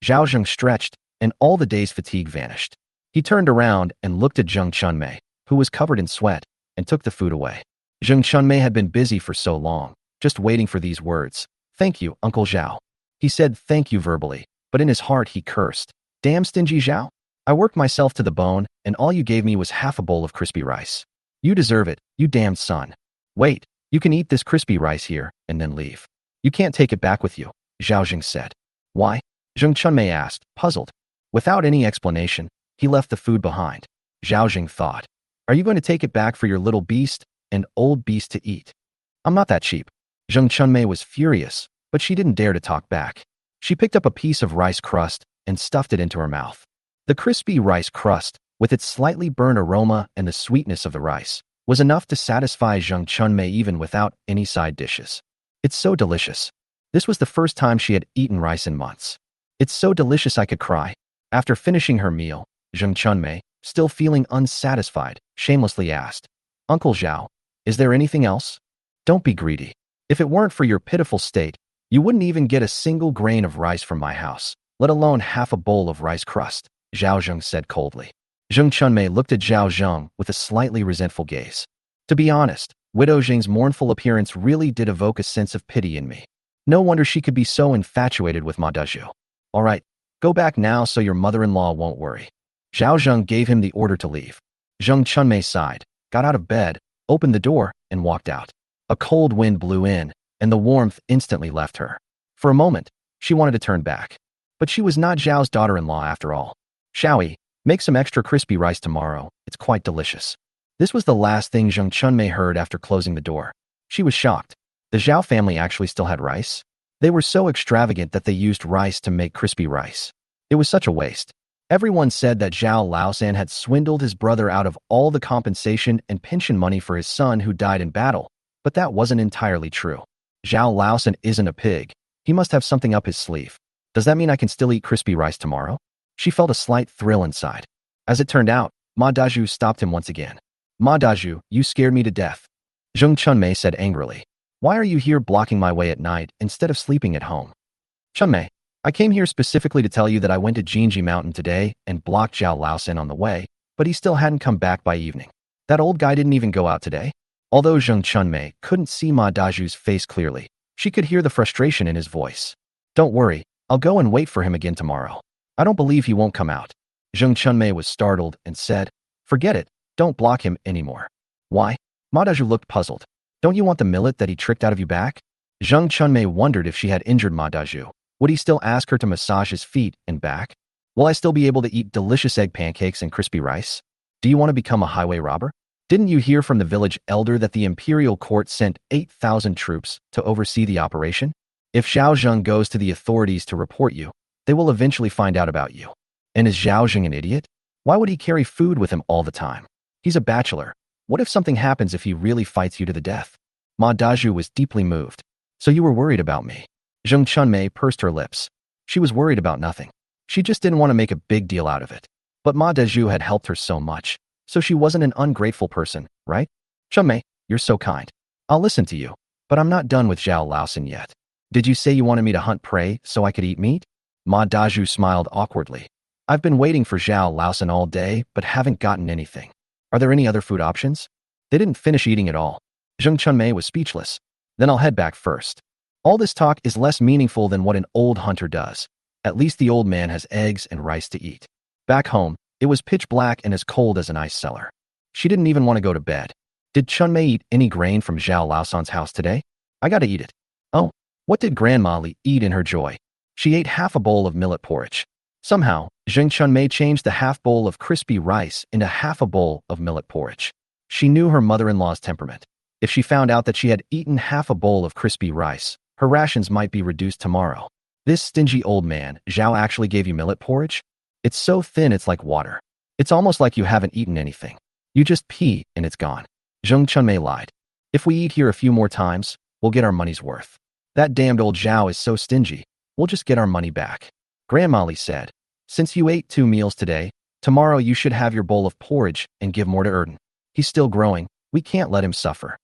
Zhao Zheng stretched, and all the day's fatigue vanished. He turned around and looked at Zheng Chunmei, who was covered in sweat, and took the food away. Zheng Chunmei had been busy for so long, just waiting for these words. Thank you, Uncle Zhao. He said thank you verbally, but in his heart he cursed. Damn stingy Zhao. I worked myself to the bone, and all you gave me was half a bowl of crispy rice. You deserve it, you damned son. Wait, you can eat this crispy rice here, and then leave. You can't take it back with you, Zhao Zheng said. Why? Zheng Chunmei asked, puzzled. Without any explanation, he left the food behind. Zhao Zheng thought, are you going to take it back for your little beast, an old beast to eat? I'm not that cheap. Zheng Chunmei was furious, but she didn't dare to talk back. She picked up a piece of rice crust and stuffed it into her mouth. The crispy rice crust, with its slightly burnt aroma and the sweetness of the rice, was enough to satisfy Zheng Chunmei even without any side dishes. It's so delicious. This was the first time she had eaten rice in months. It's so delicious I could cry. After finishing her meal, Zheng Chunmei, still feeling unsatisfied, shamelessly asked, Uncle Zhao, is there anything else? Don't be greedy. If it weren't for your pitiful state, you wouldn't even get a single grain of rice from my house, let alone half a bowl of rice crust, Zhao Zheng said coldly. Zheng Chunmei looked at Zhao Zheng with a slightly resentful gaze. To be honest, Widow Zheng's mournful appearance really did evoke a sense of pity in me. No wonder she could be so infatuated with Ma Dezhu. All right, go back now so your mother-in-law won't worry. Zhao Zheng gave him the order to leave. Zheng Chunmei sighed, got out of bed, opened the door, and walked out. A cold wind blew in, and the warmth instantly left her. For a moment, she wanted to turn back. But she was not Zhao's daughter-in-law after all. Shaoyi, make some extra crispy rice tomorrow. It's quite delicious. This was the last thing Zheng Chunmei heard after closing the door. She was shocked. The Zhao family actually still had rice? They were so extravagant that they used rice to make crispy rice. It was such a waste. Everyone said that Zhao Laosan had swindled his brother out of all the compensation and pension money for his son who died in battle, but that wasn't entirely true. Zhao Laosan isn't a pig. He must have something up his sleeve. Does that mean I can still eat crispy rice tomorrow? She felt a slight thrill inside. As it turned out, Ma Dezhu stopped him once again. Ma Dezhu, you scared me to death. Zheng Chunmei said angrily. Why are you here blocking my way at night instead of sleeping at home? Chunmei, I came here specifically to tell you that I went to Jinji Mountain today and blocked Zhao Laosan on the way, but he still hadn't come back by evening. That old guy didn't even go out today? Although Zheng Chunmei couldn't see Ma Dezhu's face clearly, she could hear the frustration in his voice. Don't worry, I'll go and wait for him again tomorrow. I don't believe he won't come out. Zheng Chunmei was startled and said, forget it, don't block him anymore. Why? Ma Dezhu looked puzzled. Don't you want the millet that he tricked out of you back? Zheng Chunmei wondered if she had injured Ma Dezhu. Would he still ask her to massage his feet and back? Will I still be able to eat delicious egg pancakes and crispy rice? Do you want to become a highway robber? Didn't you hear from the village elder that the imperial court sent 8,000 troops to oversee the operation? If Zhao Zheng goes to the authorities to report you, they will eventually find out about you. And is Zhao Zheng an idiot? Why would he carry food with him all the time? He's a bachelor. What if something happens if he really fights you to the death? Ma Dazhu was deeply moved. So you were worried about me. Zheng Chunmei pursed her lips. She was worried about nothing. She just didn't want to make a big deal out of it. But Ma Dazhu had helped her so much. So she wasn't an ungrateful person, right? Chunmei, you're so kind. I'll listen to you. But I'm not done with Zhao Laosan yet. Did you say you wanted me to hunt prey so I could eat meat? Ma Dazhu smiled awkwardly. I've been waiting for Zhao Laosan all day, but haven't gotten anything. Are there any other food options? They didn't finish eating at all. Zheng Chunmei was speechless. Then I'll head back first. All this talk is less meaningful than what an old hunter does. At least the old man has eggs and rice to eat. Back home, it was pitch black and as cold as an ice cellar. She didn't even want to go to bed. Did Chunmei eat any grain from Zhao Laosan's house today? I gotta eat it. Oh, what did Grandma Li eat in her joy? She ate half a bowl of millet porridge. Somehow, Zheng Chunmei changed the half bowl of crispy rice into half a bowl of millet porridge. She knew her mother-in-law's temperament. If she found out that she had eaten half a bowl of crispy rice, her rations might be reduced tomorrow. This stingy old man, Zhao actually gave you millet porridge? It's so thin it's like water. It's almost like you haven't eaten anything. You just pee and it's gone. Zheng Chunmei lied. If we eat here a few more times, we'll get our money's worth. That damned old Zhao is so stingy. We'll just get our money back. Grandma Li said, since you ate 2 meals today, tomorrow you should have your bowl of porridge and give more to Erden. He's still growing. We can't let him suffer.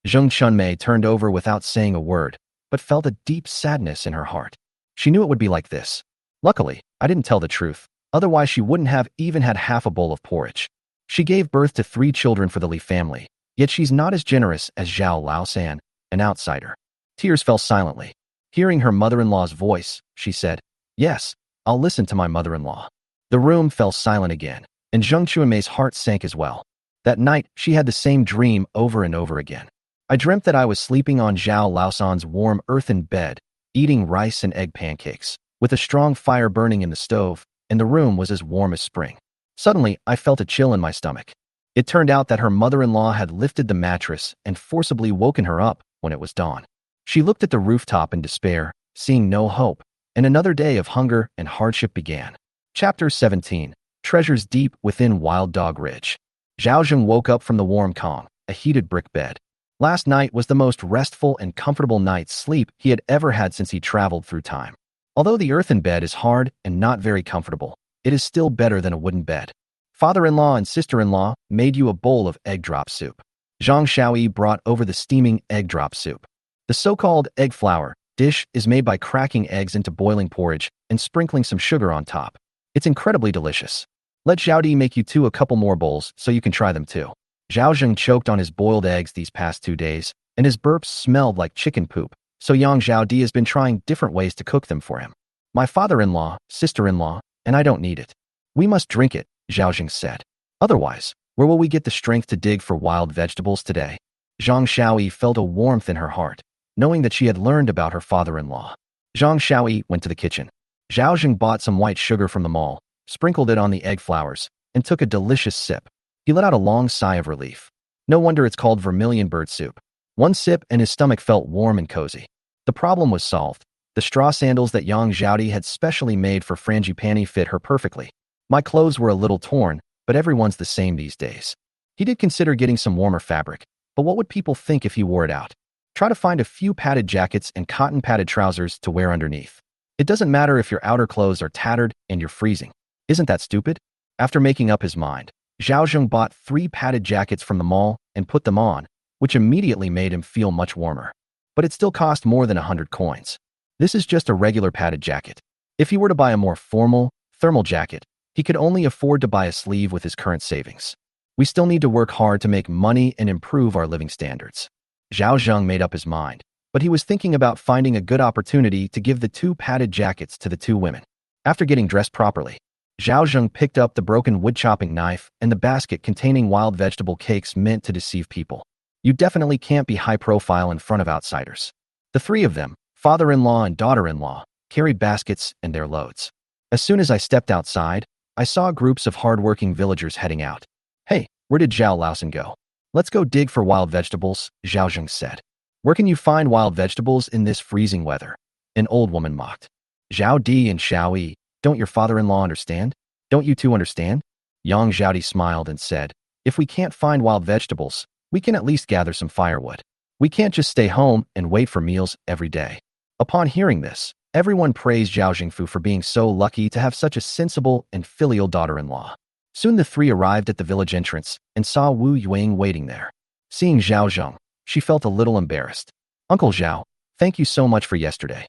Zheng Chunmei turned over without saying a word, but felt a deep sadness in her heart. She knew it would be like this. Luckily, I didn't tell the truth. Otherwise, she wouldn't have even had half a bowl of porridge. She gave birth to 3 children for the Li family, yet she's not as generous as Zhao Laosan, an outsider. Tears fell silently. Hearing her mother-in-law's voice, she said, yes, I'll listen to my mother-in-law. The room fell silent again, and Zheng Chunmei's heart sank as well. That night, she had the same dream over and over again. I dreamt that I was sleeping on Zhao Laosan's warm earthen bed, eating rice and egg pancakes, with a strong fire burning in the stove, and the room was as warm as spring. Suddenly, I felt a chill in my stomach. It turned out that her mother-in-law had lifted the mattress and forcibly woken her up when it was dawn. She looked at the rooftop in despair, seeing no hope, and another day of hunger and hardship began. Chapter 17. Treasures Deep Within Wild Dog Ridge. Zhao Zheng woke up from the warm Kong, a heated brick bed. Last night was the most restful and comfortable night's sleep he had ever had since he traveled through time. Although the earthen bed is hard and not very comfortable, it is still better than a wooden bed. Father-in-law and sister-in-law made you a bowl of egg drop soup. Zhang Xiaoyi brought over the steaming egg drop soup. The so-called egg flour dish is made by cracking eggs into boiling porridge and sprinkling some sugar on top. It's incredibly delicious. Let Xiaodi make you a couple more bowls so you can try them too. Zhao Zheng choked on his boiled eggs these past 2 days, and his burps smelled like chicken poop, so Yang Xiaodi has been trying different ways to cook them for him. My father-in-law, sister-in-law, and I don't need it. We must drink it, Zhao Zheng said. Otherwise, where will we get the strength to dig for wild vegetables today? Zhang Xiaoyi felt a warmth in her heart, knowing that she had learned about her father-in-law. Zhang Xiaoyi went to the kitchen. Zhao Zheng bought some white sugar from the mall, sprinkled it on the egg flours, and took a delicious sip. He let out a long sigh of relief. No wonder it's called vermilion bird soup. One sip and his stomach felt warm and cozy. The problem was solved. The straw sandals that Yang Xiaodi had specially made for Frangipani fit her perfectly. My clothes were a little torn, but everyone's the same these days. He did consider getting some warmer fabric, but what would people think if he wore it out? Try to find a few padded jackets and cotton padded trousers to wear underneath. It doesn't matter if your outer clothes are tattered and you're freezing. Isn't that stupid? After making up his mind, Zhao Zheng bought 3 padded jackets from the mall and put them on, which immediately made him feel much warmer. But it still cost more than 100 coins. This is just a regular padded jacket. If he were to buy a more formal, thermal jacket, he could only afford to buy a sleeve with his current savings. We still need to work hard to make money and improve our living standards. Zhao Zheng made up his mind, but he was thinking about finding a good opportunity to give the 2 padded jackets to the 2 women. After getting dressed properly, Zhao Zheng picked up the broken wood-chopping knife and the basket containing wild vegetable cakes meant to deceive people. You definitely can't be high-profile in front of outsiders. The 3 of them, father-in-law and daughter-in-law, carried baskets and their loads. As soon as I stepped outside, I saw groups of hard-working villagers heading out. Hey, where did Zhao Laosan go? Let's go dig for wild vegetables, Zhao Zheng said. Where can you find wild vegetables in this freezing weather? An old woman mocked. Zhao Di and Xiao Yi, don't your father-in-law understand? Don't you two understand? Yang Zhaodi smiled and said, if we can't find wild vegetables, we can at least gather some firewood. We can't just stay home and wait for meals every day. Upon hearing this, everyone praised Zhao Zhengfu for being so lucky to have such a sensible and filial daughter-in-law. Soon the three arrived at the village entrance and saw Wu Yuing waiting there. Seeing Zhao Zheng, she felt a little embarrassed. Uncle Zhao, thank you so much for yesterday.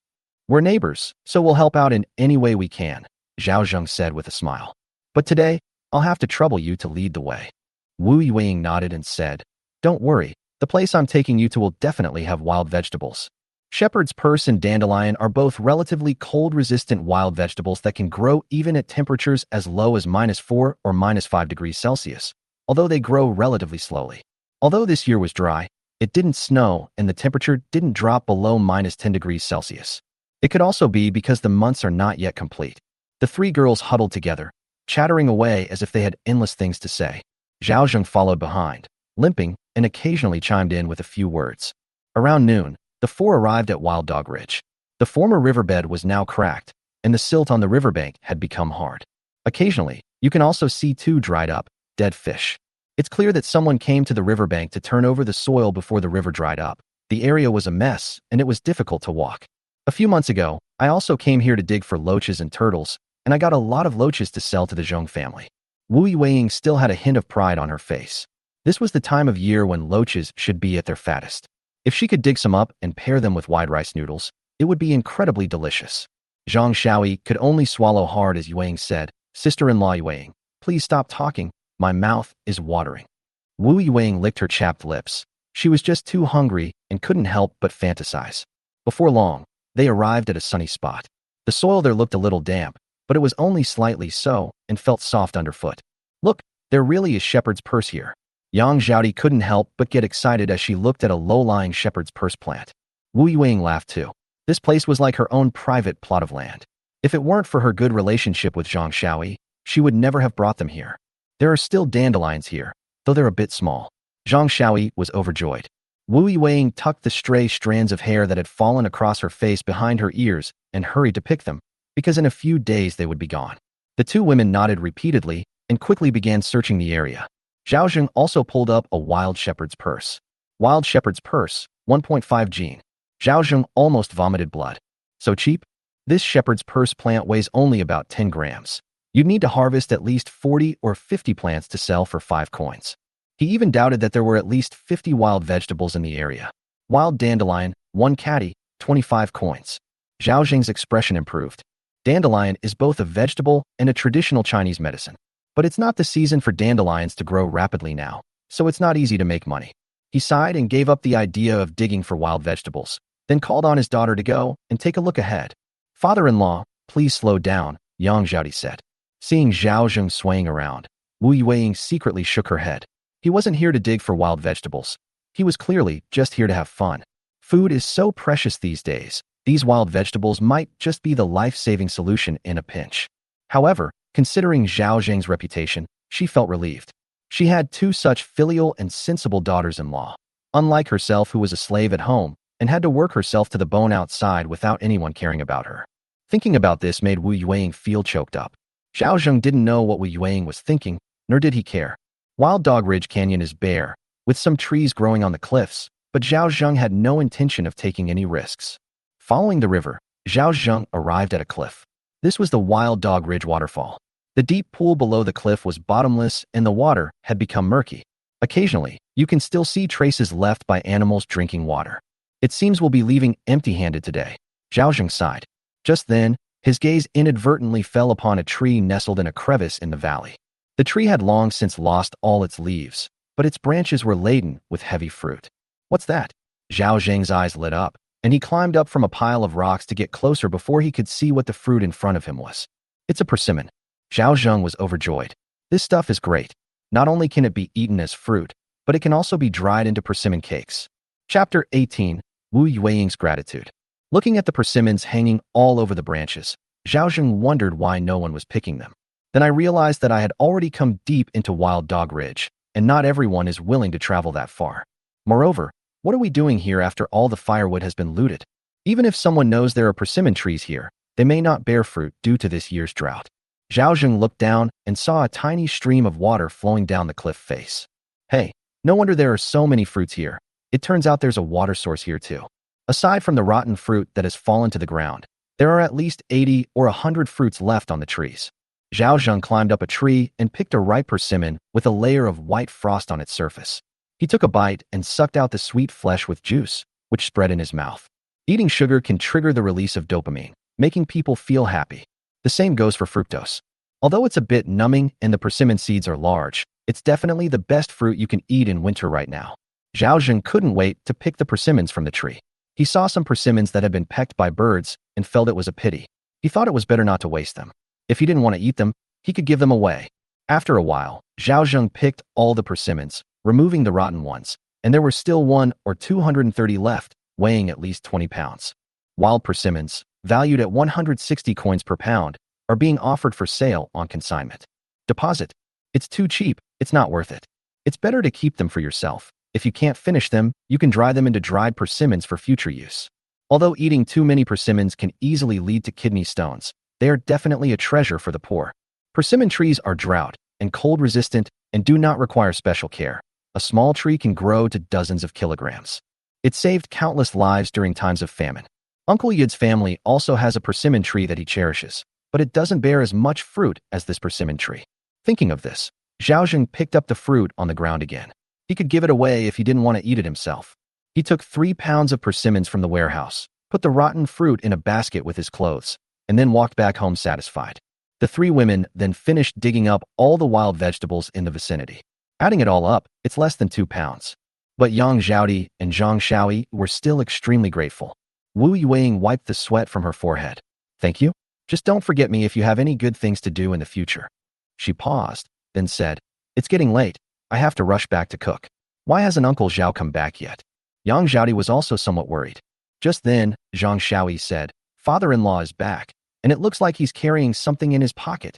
We're neighbors, so we'll help out in any way we can, Zhao Zheng said with a smile. But today, I'll have to trouble you to lead the way. Wu Yuing nodded and said, don't worry, the place I'm taking you to will definitely have wild vegetables. Shepherd's purse and dandelion are both relatively cold-resistant wild vegetables that can grow even at temperatures as low as -4 or -5 degrees Celsius, although they grow relatively slowly. Although this year was dry, it didn't snow and the temperature didn't drop below -10 degrees Celsius. It could also be because the months are not yet complete. The three girls huddled together, chattering away as if they had endless things to say. Zhao Zheng followed behind, limping, and occasionally chimed in with a few words. Around noon, the four arrived at Wild Dog Ridge. The former riverbed was now cracked, and the silt on the riverbank had become hard. Occasionally, you can also see two dried up, dead fish. It's clear that someone came to the riverbank to turn over the soil before the river dried up. The area was a mess, and it was difficult to walk. A few months ago, I also came here to dig for loaches and turtles, and I got a lot of loaches to sell to the Zheng family. Wu Yuing still had a hint of pride on her face. This was the time of year when loaches should be at their fattest. If she could dig some up and pair them with white rice noodles, it would be incredibly delicious. Zhang Xiaoyi could only swallow hard as Yuang said, sister-in-law Yuang, please stop talking, my mouth is watering. Wu Yuang licked her chapped lips. She was just too hungry and couldn't help but fantasize. Before long, they arrived at a sunny spot. The soil there looked a little damp, but it was only slightly so and felt soft underfoot. Look, there really is shepherd's purse here. Yang Zhaodi couldn't help but get excited as she looked at a low-lying shepherd's purse plant. Wu Yuing laughed too. This place was like her own private plot of land. If it weren't for her good relationship with Zhang Xiaoyi, she would never have brought them here. There are still dandelions here, though they're a bit small. Zhang Xiaoyi was overjoyed. Wu Yuing tucked the stray strands of hair that had fallen across her face behind her ears and hurried to pick them, because in a few days they would be gone. The two women nodded repeatedly and quickly began searching the area. Zhao Zheng also pulled up a wild shepherd's purse. Wild shepherd's purse, 1.5 gene. Zhao Zheng almost vomited blood. So cheap? This shepherd's purse plant weighs only about 10 grams. You'd need to harvest at least 40 or 50 plants to sell for 5 coins. He even doubted that there were at least 50 wild vegetables in the area. Wild dandelion, 1 catty, 25 coins. Zhao Zheng's expression improved. Dandelion is both a vegetable and a traditional Chinese medicine. But it's not the season for dandelions to grow rapidly now, so it's not easy to make money. He sighed and gave up the idea of digging for wild vegetables, then called on his daughter to go and take a look ahead. Father-in-law, please slow down, Yang Zhaodi said. Seeing Zhao Zheng swaying around, Wu Yuing secretly shook her head. He wasn't here to dig for wild vegetables. He was clearly just here to have fun. Food is so precious these days. These wild vegetables might just be the life-saving solution in a pinch. However, considering Zhao Zheng's reputation, she felt relieved. She had two such filial and sensible daughters-in-law. Unlike herself, who was a slave at home and had to work herself to the bone outside without anyone caring about her. Thinking about this made Wu Yuing feel choked up. Zhao Zheng didn't know what Wu Yuing was thinking, nor did he care. Wild Dog Ridge Canyon is bare, with some trees growing on the cliffs, but Zhao Zheng had no intention of taking any risks. Following the river, Zhao Zheng arrived at a cliff. This was the Wild Dog Ridge waterfall. The deep pool below the cliff was bottomless and the water had become murky. Occasionally, you can still see traces left by animals drinking water. It seems we'll be leaving empty-handed today. Zhao Zheng sighed. Just then, his gaze inadvertently fell upon a tree nestled in a crevice in the valley. The tree had long since lost all its leaves, but its branches were laden with heavy fruit. What's that? Zhao Zheng's eyes lit up, and he climbed up from a pile of rocks to get closer before he could see what the fruit in front of him was. It's a persimmon. Zhao Zheng was overjoyed. This stuff is great. Not only can it be eaten as fruit, but it can also be dried into persimmon cakes. Chapter 18, Wu Yuing's Gratitude. Looking at the persimmons hanging all over the branches, Zhao Zheng wondered why no one was picking them. Then I realized that I had already come deep into Wild Dog Ridge, and not everyone is willing to travel that far. Moreover, what are we doing here after all the firewood has been looted? Even if someone knows there are persimmon trees here, they may not bear fruit due to this year's drought. Zhao Zheng looked down and saw a tiny stream of water flowing down the cliff face. Hey, no wonder there are so many fruits here. It turns out there's a water source here too. Aside from the rotten fruit that has fallen to the ground, there are at least 80 or 100 fruits left on the trees. Zhao Zheng climbed up a tree and picked a ripe persimmon with a layer of white frost on its surface. He took a bite and sucked out the sweet flesh with juice, which spread in his mouth. Eating sugar can trigger the release of dopamine, making people feel happy. The same goes for fructose. Although it's a bit numbing and the persimmon seeds are large, it's definitely the best fruit you can eat in winter right now. Zhao Zheng couldn't wait to pick the persimmons from the tree. He saw some persimmons that had been pecked by birds and felt it was a pity. He thought it was better not to waste them. If he didn't want to eat them, he could give them away. After a while, Zhao Zheng picked all the persimmons, removing the rotten ones, and there were still 1 or 230 left, weighing at least 20 pounds. Wild persimmons, valued at 160 coins per pound, are being offered for sale on consignment. Deposit. It's too cheap, it's not worth it. It's better to keep them for yourself. If you can't finish them, you can dry them into dried persimmons for future use. Although eating too many persimmons can easily lead to kidney stones, they are definitely a treasure for the poor. Persimmon trees are drought and cold resistant and do not require special care. A small tree can grow to dozens of kilograms. It saved countless lives during times of famine. Uncle Yid's family also has a persimmon tree that he cherishes, but it doesn't bear as much fruit as this persimmon tree. Thinking of this, Zhao Zheng picked up the fruit on the ground again. He could give it away if he didn't want to eat it himself. He took 3 pounds of persimmons from the warehouse, put the rotten fruit in a basket with his clothes, and then walked back home satisfied. The 3 women then finished digging up all the wild vegetables in the vicinity. Adding it all up, it's less than 2 pounds. But Yang Zhaodi and Zhang Shaoyi were still extremely grateful. Wu Yueying wiped the sweat from her forehead. Thank you. Just don't forget me if you have any good things to do in the future. She paused, then said, It's getting late. I have to rush back to cook. Why hasn't Uncle Zhao come back yet? Yang Zhaodi was also somewhat worried. Just then, Zhang Shaoyi said, Father-in-law is back, and it looks like he's carrying something in his pocket.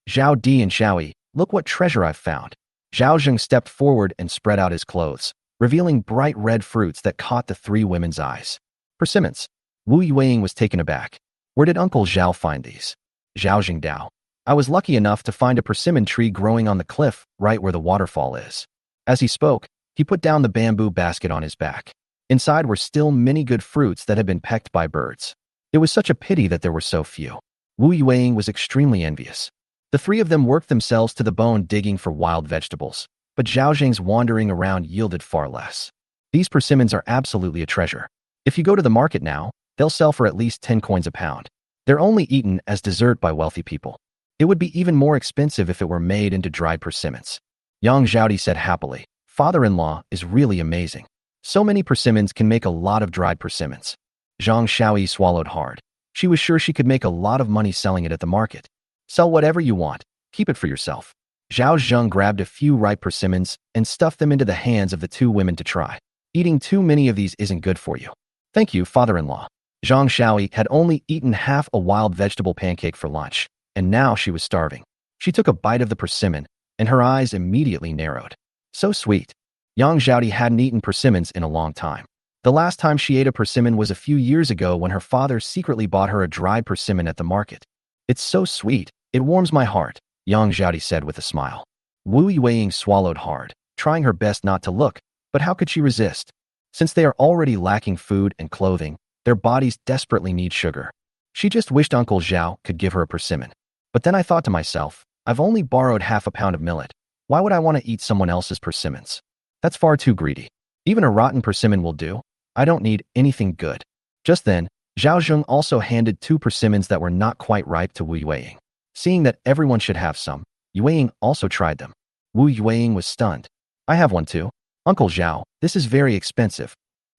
Zhao Di and Shaoyi, look what treasure I've found. Zhao Zheng stepped forward and spread out his clothes, revealing bright red fruits that caught the 3 women's eyes. Persimmons. Wu Yueying was taken aback. Where did Uncle Zhao find these? Zhao Jingdao. I was lucky enough to find a persimmon tree growing on the cliff right where the waterfall is. As he spoke, he put down the bamboo basket on his back. Inside were still many good fruits that had been pecked by birds. It was such a pity that there were so few. Wu Yueying was extremely envious. The 3 of them worked themselves to the bone digging for wild vegetables, but Zhao Zheng's wandering around yielded far less. These persimmons are absolutely a treasure. If you go to the market now, they'll sell for at least 10 coins a pound. They're only eaten as dessert by wealthy people. It would be even more expensive if it were made into dried persimmons. Yang Zhaodi said happily, Father-in-law is really amazing. So many persimmons can make a lot of dried persimmons. Zhang Shaoyi swallowed hard. She was sure she could make a lot of money selling it at the market. Sell whatever you want. Keep it for yourself. Zhao Zheng grabbed a few ripe persimmons and stuffed them into the hands of the 2 women to try. Eating too many of these isn't good for you. Thank you, father-in-law. Zhang Shaoyi had only eaten half a wild vegetable pancake for lunch, and now she was starving. She took a bite of the persimmon, and her eyes immediately narrowed. So sweet. Yang Zhaodi hadn't eaten persimmons in a long time. The last time she ate a persimmon was a few years ago when her father secretly bought her a dried persimmon at the market. It's so sweet, it warms my heart, Yang Zhaodi said with a smile. Wu Yueying swallowed hard, trying her best not to look, but how could she resist? Since they are already lacking food and clothing, their bodies desperately need sugar. She just wished Uncle Zhao could give her a persimmon. But then I thought to myself, I've only borrowed half a pound of millet. Why would I want to eat someone else's persimmons? That's far too greedy. Even a rotten persimmon will do. I don't need anything good. Just then, Zhao Zheng also handed 2 persimmons that were not quite ripe to Wu Yueying. Seeing that everyone should have some, Yueying also tried them. Wu Yueying was stunned. I have one too. Uncle Zhao, this is very expensive.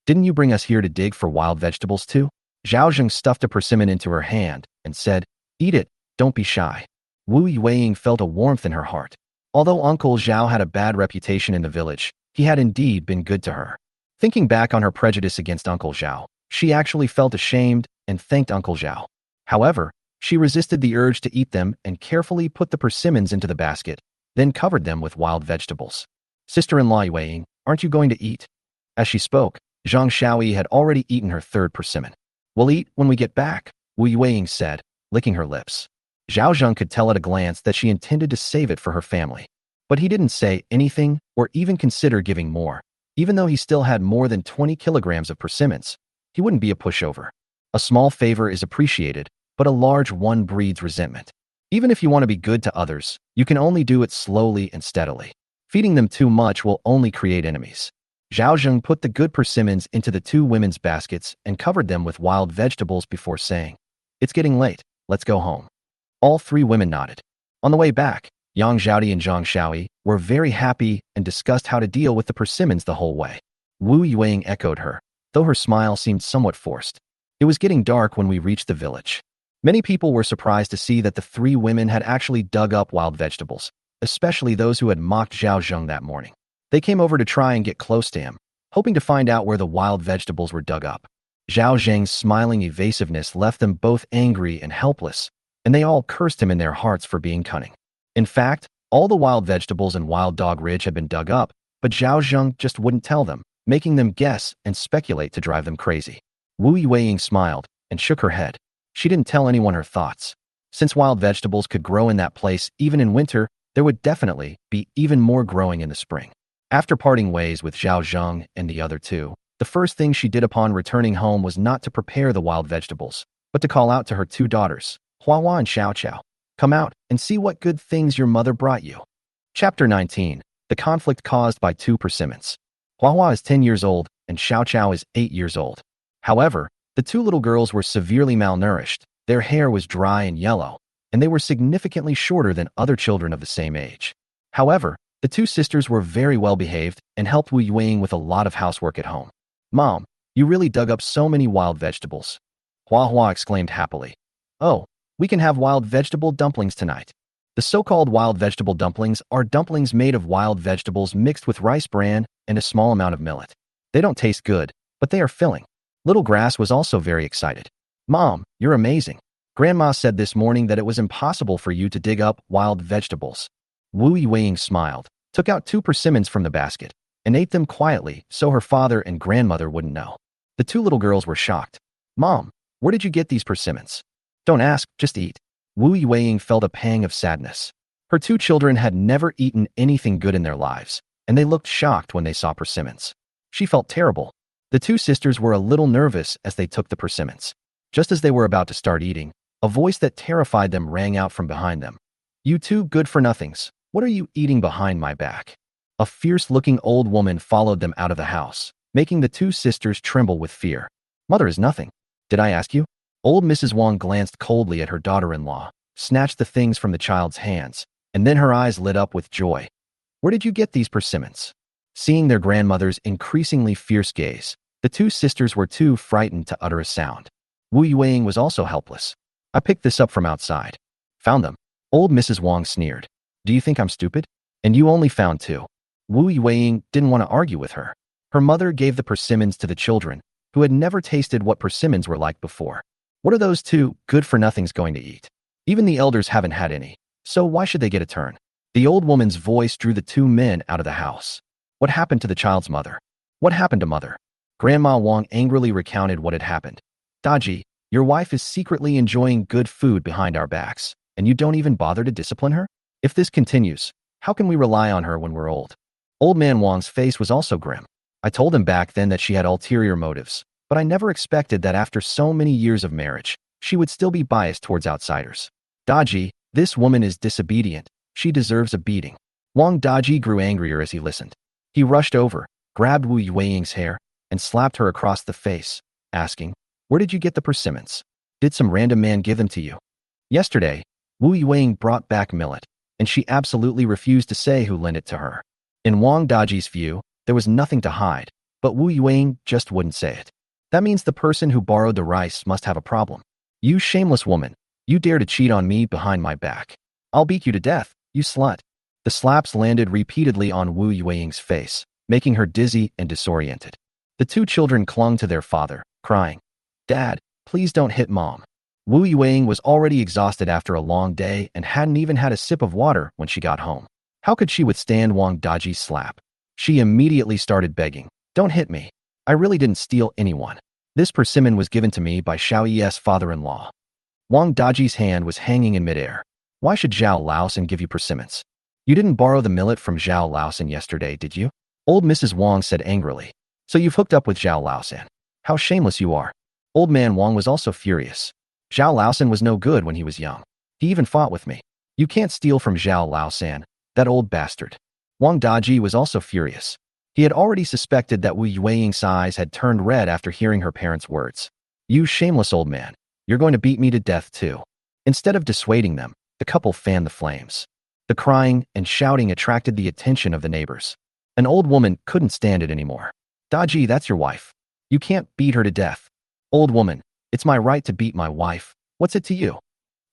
Didn't you bring us here to dig for wild vegetables too? Zhao Zheng stuffed a persimmon into her hand and said, Eat it, don't be shy. Wu Yueying felt a warmth in her heart. Although Uncle Zhao had a bad reputation in the village, he had indeed been good to her. Thinking back on her prejudice against Uncle Zhao, she actually felt ashamed and thanked Uncle Zhao. However, She resisted the urge to eat them and carefully put the persimmons into the basket, then covered them with wild vegetables. Sister-in-law Yueying, aren't you going to eat? As she spoke, Zhang Xiaoyi had already eaten her third persimmon. We'll eat when we get back, Wu Yueying said, licking her lips. Zhao Zheng could tell at a glance that she intended to save it for her family. But he didn't say anything or even consider giving more. Even though he still had more than 20 kilograms of persimmons, he wouldn't be a pushover. A small favor is appreciated, but a large one breeds resentment. Even if you want to be good to others, you can only do it slowly and steadily. Feeding them too much will only create enemies. Zhao Zheng put the good persimmons into the two women's baskets and covered them with wild vegetables before saying, "It's getting late, let's go home." All three women nodded. On the way back, Yang Zhaodi and Zhang Xiaoyi were very happy and discussed how to deal with the persimmons the whole way. Wu Yueying echoed her, though her smile seemed somewhat forced. It was getting dark when we reached the village. Many people were surprised to see that the three women had actually dug up wild vegetables, especially those who had mocked Zhao Zheng that morning. They came over to try and get close to him, hoping to find out where the wild vegetables were dug up. Zhao Zheng's smiling evasiveness left them both angry and helpless, and they all cursed him in their hearts for being cunning. In fact, all the wild vegetables in Wild Dog Ridge had been dug up, but Zhao Zheng just wouldn't tell them, making them guess and speculate to drive them crazy. Wu Yueying smiled and shook her head. She didn't tell anyone her thoughts. Since wild vegetables could grow in that place even in winter, there would definitely be even more growing in the spring. After parting ways with Zhao Zheng and the other two, the first thing she did upon returning home was not to prepare the wild vegetables, but to call out to her two daughters, Hua Hua and Xiao Xiao. Come out and see what good things your mother brought you. Chapter 19. The conflict caused by two persimmons. Hua Hua is 10 years old and Xiao Xiao is 8 years old. However, the two little girls were severely malnourished, their hair was dry and yellow, and they were significantly shorter than other children of the same age. However, the two sisters were very well behaved and helped Wu Yueying with a lot of housework at home. Mom, you really dug up so many wild vegetables. Hua Hua exclaimed happily. Oh, we can have wild vegetable dumplings tonight. The so-called wild vegetable dumplings are dumplings made of wild vegetables mixed with rice bran and a small amount of millet. They don't taste good, but they are filling. Little Grass was also very excited. Mom, you're amazing. Grandma said this morning that it was impossible for you to dig up wild vegetables. Wu Yueying smiled, took out two persimmons from the basket, and ate them quietly so her father and grandmother wouldn't know. The two little girls were shocked. Mom, where did you get these persimmons? Don't ask, just eat. Wu Yueying felt a pang of sadness. Her two children had never eaten anything good in their lives, and they looked shocked when they saw persimmons. She felt terrible. The two sisters were a little nervous as they took the persimmons. Just as they were about to start eating, a voice that terrified them rang out from behind them. You two good-for-nothings, what are you eating behind my back? A fierce-looking old woman followed them out of the house, making the two sisters tremble with fear. Mother is nothing. Did I ask you? Old Mrs. Wang glanced coldly at her daughter-in-law, snatched the things from the child's hands, and then her eyes lit up with joy. Where did you get these persimmons? Seeing their grandmother's increasingly fierce gaze, the two sisters were too frightened to utter a sound. Wu Yueying was also helpless. I picked this up from outside. Found them. Old Mrs. Wang sneered. Do you think I'm stupid? And you only found two. Wu Yueying didn't want to argue with her. Her mother gave the persimmons to the children, who had never tasted what persimmons were like before. What are those two good-for-nothings going to eat? Even the elders haven't had any, so why should they get a turn? The old woman's voice drew the two men out of the house. What happened to the child's mother? What happened to mother? Grandma Wang angrily recounted what had happened. Daji, your wife is secretly enjoying good food behind our backs, and you don't even bother to discipline her? If this continues, how can we rely on her when we're old? Old man Wang's face was also grim. I told him back then that she had ulterior motives, but I never expected that after so many years of marriage, she would still be biased towards outsiders. Daji, this woman is disobedient. She deserves a beating. Wang Daji grew angrier as he listened. He rushed over, grabbed Wu Yueying's hair, and slapped her across the face, asking, where did you get the persimmons? Did some random man give them to you? Yesterday, Wu Yueying brought back millet, and she absolutely refused to say who lent it to her. In Wang Daji's view, there was nothing to hide, but Wu Yueying just wouldn't say it. That means the person who borrowed the rice must have a problem. You shameless woman, you dare to cheat on me behind my back. I'll beat you to death, you slut. The slaps landed repeatedly on Wu Yueying's face, making her dizzy and disoriented. The two children clung to their father, crying, Dad, please don't hit Mom. Wu Yueying was already exhausted after a long day and hadn't even had a sip of water when she got home. How could she withstand Wang Daji's slap? She immediately started begging, "Don't hit me. I really didn't steal anyone. This persimmon was given to me by Xiao Yi's father-in-law." Wang Daji's hand was hanging in midair. "Why should Zhao Laosan give you persimmons? You didn't borrow the millet from Zhao Laosan yesterday, did you?" Old Mrs. Wang said angrily. "So you've hooked up with Zhao Laosan. How shameless you are." Old man Wang was also furious. "Zhao Laosan was no good when he was young. He even fought with me. You can't steal from Zhao Laosan, that old bastard." Wang Daji was also furious. He had already suspected that Wu Yueying's eyes had turned red after hearing her parents' words. "You shameless old man, you're going to beat me to death too." Instead of dissuading them, the couple fanned the flames. The crying and shouting attracted the attention of the neighbors. An old woman couldn't stand it anymore. "Daji, that's your wife. You can't beat her to death." "Old woman, it's my right to beat my wife. What's it to you?"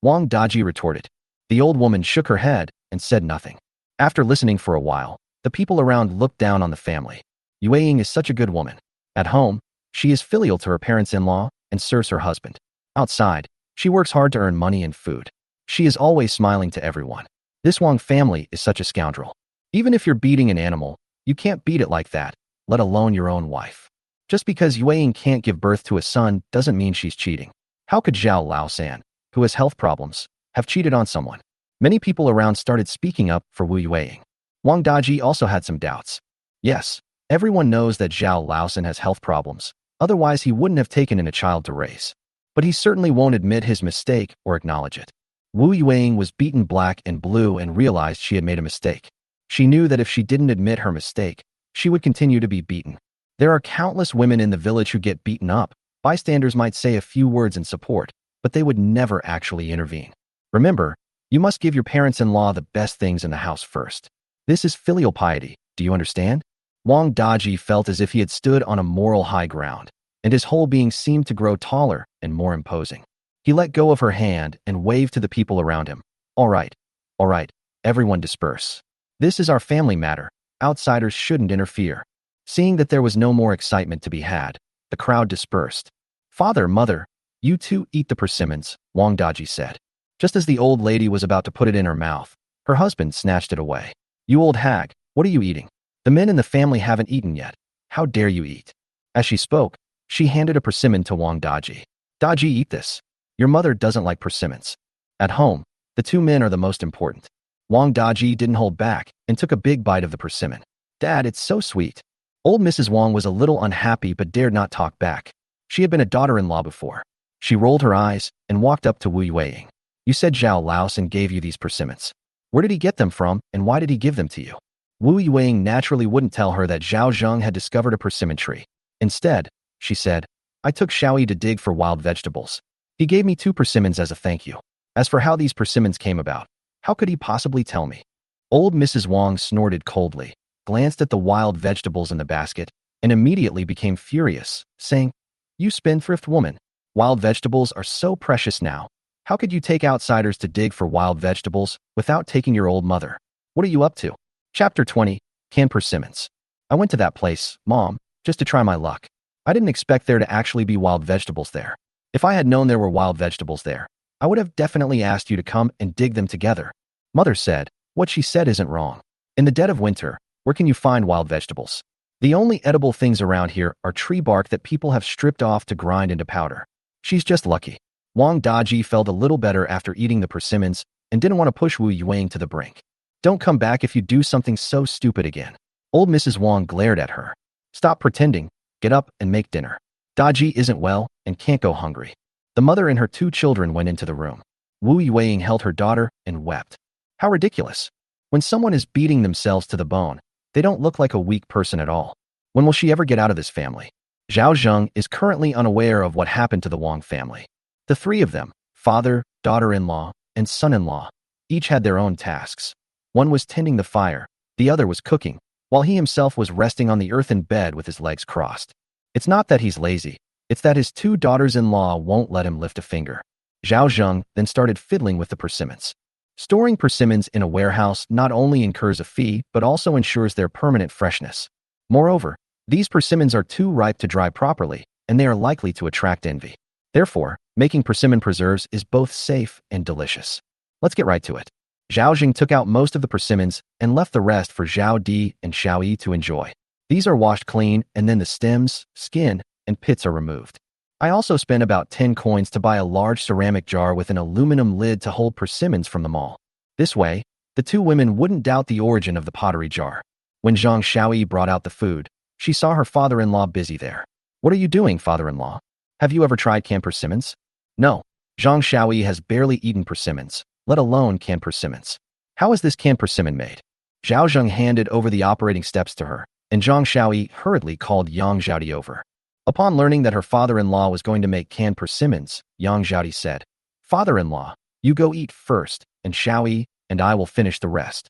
Wang Daji retorted. The old woman shook her head and said nothing. After listening for a while, the people around looked down on the family. Yueying is such a good woman. At home, she is filial to her parents-in-law and serves her husband. Outside, she works hard to earn money and food. She is always smiling to everyone. This Wang family is such a scoundrel. Even if you're beating an animal, you can't beat it like that, let alone your own wife. Just because Yueying can't give birth to a son doesn't mean she's cheating. How could Zhao Laosan, who has health problems, have cheated on someone? Many people around started speaking up for Wu Yueying. Wang Daji also had some doubts. Yes, everyone knows that Zhao Laosan has health problems, otherwise he wouldn't have taken in a child to raise. But he certainly won't admit his mistake or acknowledge it. Wu Yueying was beaten black and blue and realized she had made a mistake. She knew that if she didn't admit her mistake, she would continue to be beaten. There are countless women in the village who get beaten up. Bystanders might say a few words in support, but they would never actually intervene. Remember, you must give your parents-in-law the best things in the house first. This is filial piety, do you understand? Wang Daji felt as if he had stood on a moral high ground, and his whole being seemed to grow taller and more imposing. He let go of her hand and waved to the people around him. All right, everyone disperse. This is our family matter. Outsiders shouldn't interfere." Seeing that there was no more excitement to be had, the crowd dispersed. "Father, mother, you two eat the persimmons," Wang Daji said. Just as the old lady was about to put it in her mouth, her husband snatched it away. "You old hag, what are you eating? The men in the family haven't eaten yet. How dare you eat?" As she spoke, she handed a persimmon to Wang Daji. "Daji, eat this. Your mother doesn't like persimmons." At home, the two men are the most important. Wang Daji didn't hold back and took a big bite of the persimmon. "Dad, it's so sweet." Old Mrs. Wang was a little unhappy but dared not talk back. She had been a daughter-in-law before. She rolled her eyes and walked up to Wu Yueying. "You said Zhao Laosan gave you these persimmons. Where did he get them from and why did he give them to you?" Wu Yueying naturally wouldn't tell her that Zhao Zheng had discovered a persimmon tree. Instead, she said, "I took Xiao Yi to dig for wild vegetables. He gave me 2 persimmons as a thank you. As for how these persimmons came about, how could he possibly tell me?" Old Mrs. Wang snorted coldly, glanced at the wild vegetables in the basket, and immediately became furious, saying, "You spendthrift woman, wild vegetables are so precious now. How could you take outsiders to dig for wild vegetables without taking your old mother? What are you up to?" Chapter 20, Canned Persimmons. "I went to that place, Mom, just to try my luck. I didn't expect there to actually be wild vegetables there. If I had known there were wild vegetables there, I would have definitely asked you to come and dig them together." Mother said, "What she said isn't wrong. In the dead of winter, where can you find wild vegetables? The only edible things around here are tree bark that people have stripped off to grind into powder. She's just lucky." Wang Daji felt a little better after eating the persimmons and didn't want to push Wu Yueying to the brink. "Don't come back if you do something so stupid again." Old Mrs. Wang glared at her. "Stop pretending, get up and make dinner. Daji isn't well and can't go hungry." The mother and her 2 children went into the room. Wu Yueying held her daughter and wept. How ridiculous. When someone is beating themselves to the bone, they don't look like a weak person at all. When will she ever get out of this family? Zhao Zheng is currently unaware of what happened to the Wang family. The 3 of them, father, daughter-in-law, and son-in-law, each had their own tasks. One was tending the fire, the other was cooking, while he himself was resting on the earthen bed with his legs crossed. It's not that he's lazy, it's that his 2 daughters-in-law won't let him lift a finger. Zhao Zheng then started fiddling with the persimmons. Storing persimmons in a warehouse not only incurs a fee but also ensures their permanent freshness. Moreover, these persimmons are too ripe to dry properly, and they are likely to attract envy. Therefore, making persimmon preserves is both safe and delicious. Let's get right to it. Zhao Zheng took out most of the persimmons and left the rest for Zhao Di and Xiao Yi to enjoy. These are washed clean, and then the stems, skin, and pits are removed. I also spent about 10 coins to buy a large ceramic jar with an aluminum lid to hold persimmons from the mall. This way, the two women wouldn't doubt the origin of the pottery jar. When Zhang Xiaoyi brought out the food, she saw her father-in-law busy there. "What are you doing, father-in-law? Have you ever tried canned persimmons?" "No. Zhang Xiaoyi has barely eaten persimmons, let alone canned persimmons." "How is this canned persimmon made?" Zhao Zheng handed over the operating steps to her, and Zhang Xiaoyi hurriedly called Yang Zhaodi over. Upon learning that her father-in-law was going to make canned persimmons, Yang Zhaodi said, "Father-in-law, you go eat first, and Xiaoyi and I will finish the rest."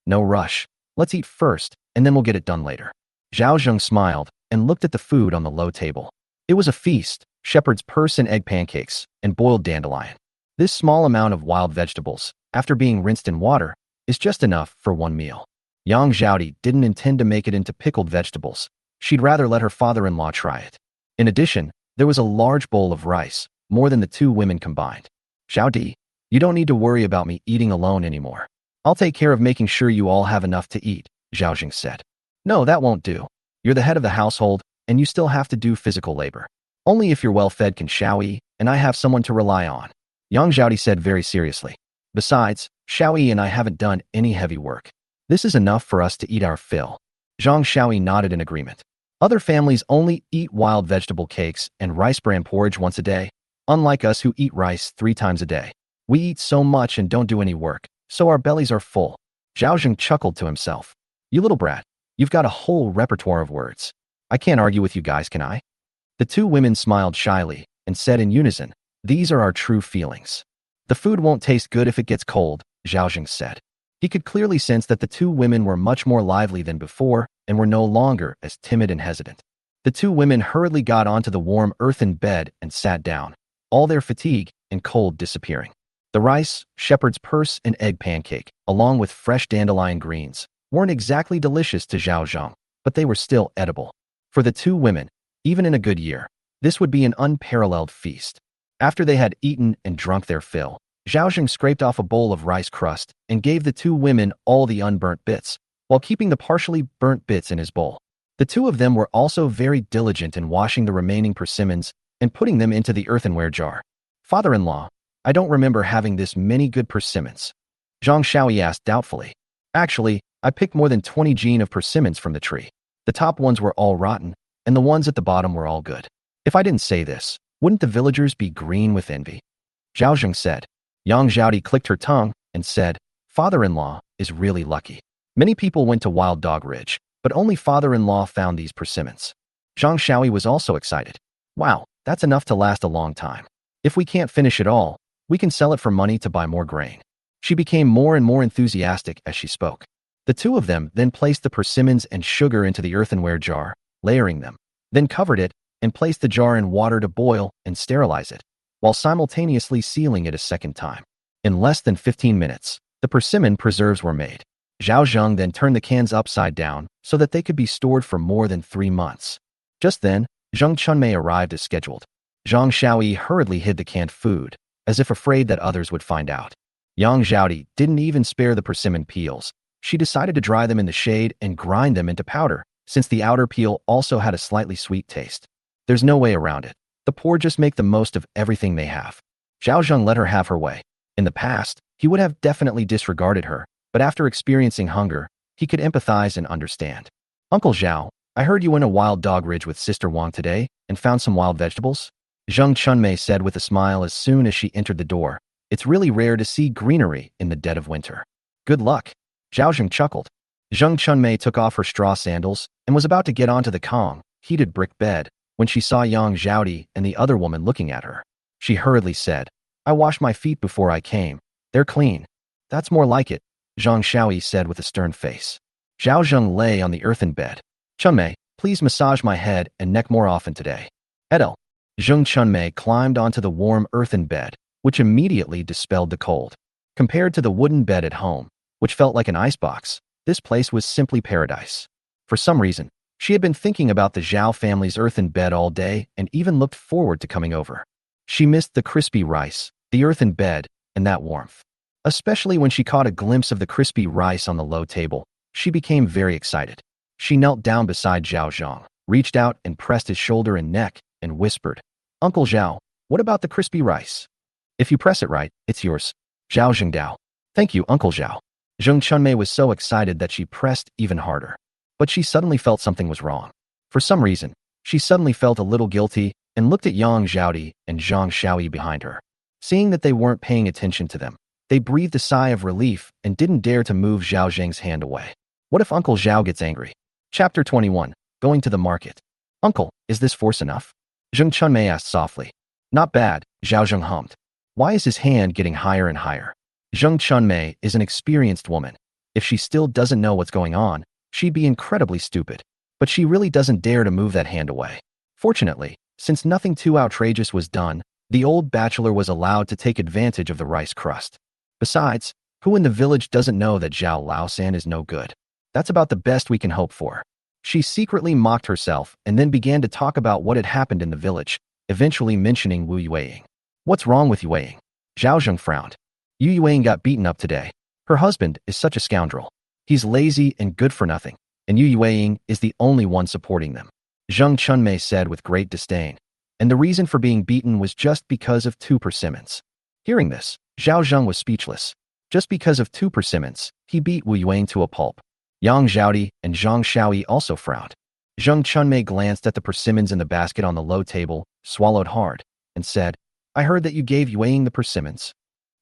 "No rush. Let's eat first, and then we'll get it done later." Zhao Zheng smiled and looked at the food on the low table. It was a feast: shepherd's purse and egg pancakes, and boiled dandelion. This small amount of wild vegetables, after being rinsed in water, is just enough for one meal. Yang Zhaodi didn't intend to make it into pickled vegetables. She'd rather let her father-in-law try it. In addition, there was a large bowl of rice, more than the two women combined. "Xiao Di, you don't need to worry about me eating alone anymore. I'll take care of making sure you all have enough to eat," Zhao Zheng said. "No, that won't do. You're the head of the household, and you still have to do physical labor. Only if you're well-fed can Xiaoyi and I have someone to rely on," Yang Zhaodi said very seriously. "Besides, Xiaoyi and I haven't done any heavy work. This is enough for us to eat our fill." Zhang Xiaoyi nodded in agreement. Other families only eat wild vegetable cakes and rice bran porridge once a day, unlike us who eat rice 3 times a day. We eat so much and don't do any work, so our bellies are full. Zhao Zheng chuckled to himself. "You little brat, you've got a whole repertoire of words. I can't argue with you guys, can I?" The two women smiled shyly and said in unison, "These are our true feelings." "The food won't taste good if it gets cold," Zhao Zheng said. He could clearly sense that the two women were much more lively than before and were no longer as timid and hesitant. The two women hurriedly got onto the warm earthen bed and sat down, all their fatigue and cold disappearing. The rice, shepherd's purse, and egg pancake, along with fresh dandelion greens, weren't exactly delicious to Zhao Zheng, but they were still edible. For the two women, even in a good year, this would be an unparalleled feast. After they had eaten and drunk their fill, Zhao Zheng scraped off a bowl of rice crust and gave the two women all the unburnt bits, while keeping the partially burnt bits in his bowl. The two of them were also very diligent in washing the remaining persimmons and putting them into the earthenware jar. "Father-in-law, I don't remember having this many good persimmons," Zhang Xiaoyi asked doubtfully. "Actually, I picked more than 20 genes of persimmons from the tree. The top ones were all rotten, and the ones at the bottom were all good. If I didn't say this, wouldn't the villagers be green with envy?" Zhao Zheng said. Yang Zhaodi clicked her tongue and said, "Father-in-law is really lucky. Many people went to Wild Dog Ridge, but only father-in-law found these persimmons." Zhang Xiaoyi was also excited. "Wow, that's enough to last a long time. If we can't finish it all, we can sell it for money to buy more grain." She became more and more enthusiastic as she spoke. The two of them then placed the persimmons and sugar into the earthenware jar, layering them, then covered it and placed the jar in water to boil and sterilize it, while simultaneously sealing it a second time. In less than 15 minutes, the persimmon preserves were made. Zhao Zheng then turned the cans upside down so that they could be stored for more than 3 months. Just then, Zheng Chunmei arrived as scheduled. Zhang Xiaoyi hurriedly hid the canned food, as if afraid that others would find out. Yang Zhaodi didn't even spare the persimmon peels. She decided to dry them in the shade and grind them into powder, since the outer peel also had a slightly sweet taste. There's no way around it. The poor just make the most of everything they have. Zhao Zheng let her have her way. In the past, he would have definitely disregarded her, but after experiencing hunger, he could empathize and understand. "Uncle Zhao, I heard you went to Wild Dog Ridge with Sister Wang today and found some wild vegetables?" Zheng Chunmei said with a smile as soon as she entered the door. "It's really rare to see greenery in the dead of winter." "Good luck." Zhao Zheng chuckled. Zheng Chunmei took off her straw sandals and was about to get onto the Kong, heated brick bed, when she saw Yang Zhaodi and the other woman looking at her. She hurriedly said, "I washed my feet before I came. They're clean." "That's more like it," Zhang Xiaoyi said with a stern face. Zhao Zheng lay on the earthen bed. "Chunmei, please massage my head and neck more often today." "Edel." Zheng Chunmei climbed onto the warm earthen bed, which immediately dispelled the cold. Compared to the wooden bed at home, which felt like an icebox, this place was simply paradise. For some reason, she had been thinking about the Zhao family's earthen bed all day and even looked forward to coming over. She missed the crispy rice, the earthen bed, and that warmth. Especially when she caught a glimpse of the crispy rice on the low table, she became very excited. She knelt down beside Zhao Zheng, reached out and pressed his shoulder and neck, and whispered, "Uncle Zhao, what about the crispy rice? If you press it right, it's yours." Zhao Zheng Dao. "Thank you, Uncle Zhao." Zheng Chunmei was so excited that she pressed even harder. But she suddenly felt something was wrong. For some reason, she suddenly felt a little guilty and looked at Yang Zhaodi and Zhang Xiaoyi behind her. Seeing that they weren't paying attention to them, they breathed a sigh of relief and didn't dare to move Zhao Zheng's hand away. What if Uncle Zhao gets angry? Chapter 21. Going to the market. "Uncle, is this force enough?" Zheng Chunmei asked softly. "Not bad," Zhao Zheng hummed. "Why is his hand getting higher and higher?" Zheng Chunmei is an experienced woman. If she still doesn't know what's going on, she'd be incredibly stupid. But she really doesn't dare to move that hand away. Fortunately, since nothing too outrageous was done, the old bachelor was allowed to take advantage of the rice crust. Besides, who in the village doesn't know that Zhao Laosan is no good? That's about the best we can hope for. She secretly mocked herself and then began to talk about what had happened in the village, eventually mentioning Wu Yueying. "What's wrong with Yueying?" Zhao Zheng frowned. "Yu Yueying got beaten up today. Her husband is such a scoundrel. He's lazy and good for nothing, and Yu Yueying is the only one supporting them," Zheng Chunmei said with great disdain. And the reason for being beaten was just because of 2 persimmons. Hearing this, Zhao Zheng was speechless. Just because of 2 persimmons, he beat Wu Yueying to a pulp. Yang Zhaodi and Zhang Xiaoyi also frowned. Zheng Chunmei glanced at the persimmons in the basket on the low table, swallowed hard, and said, "I heard that you gave Yueying the persimmons."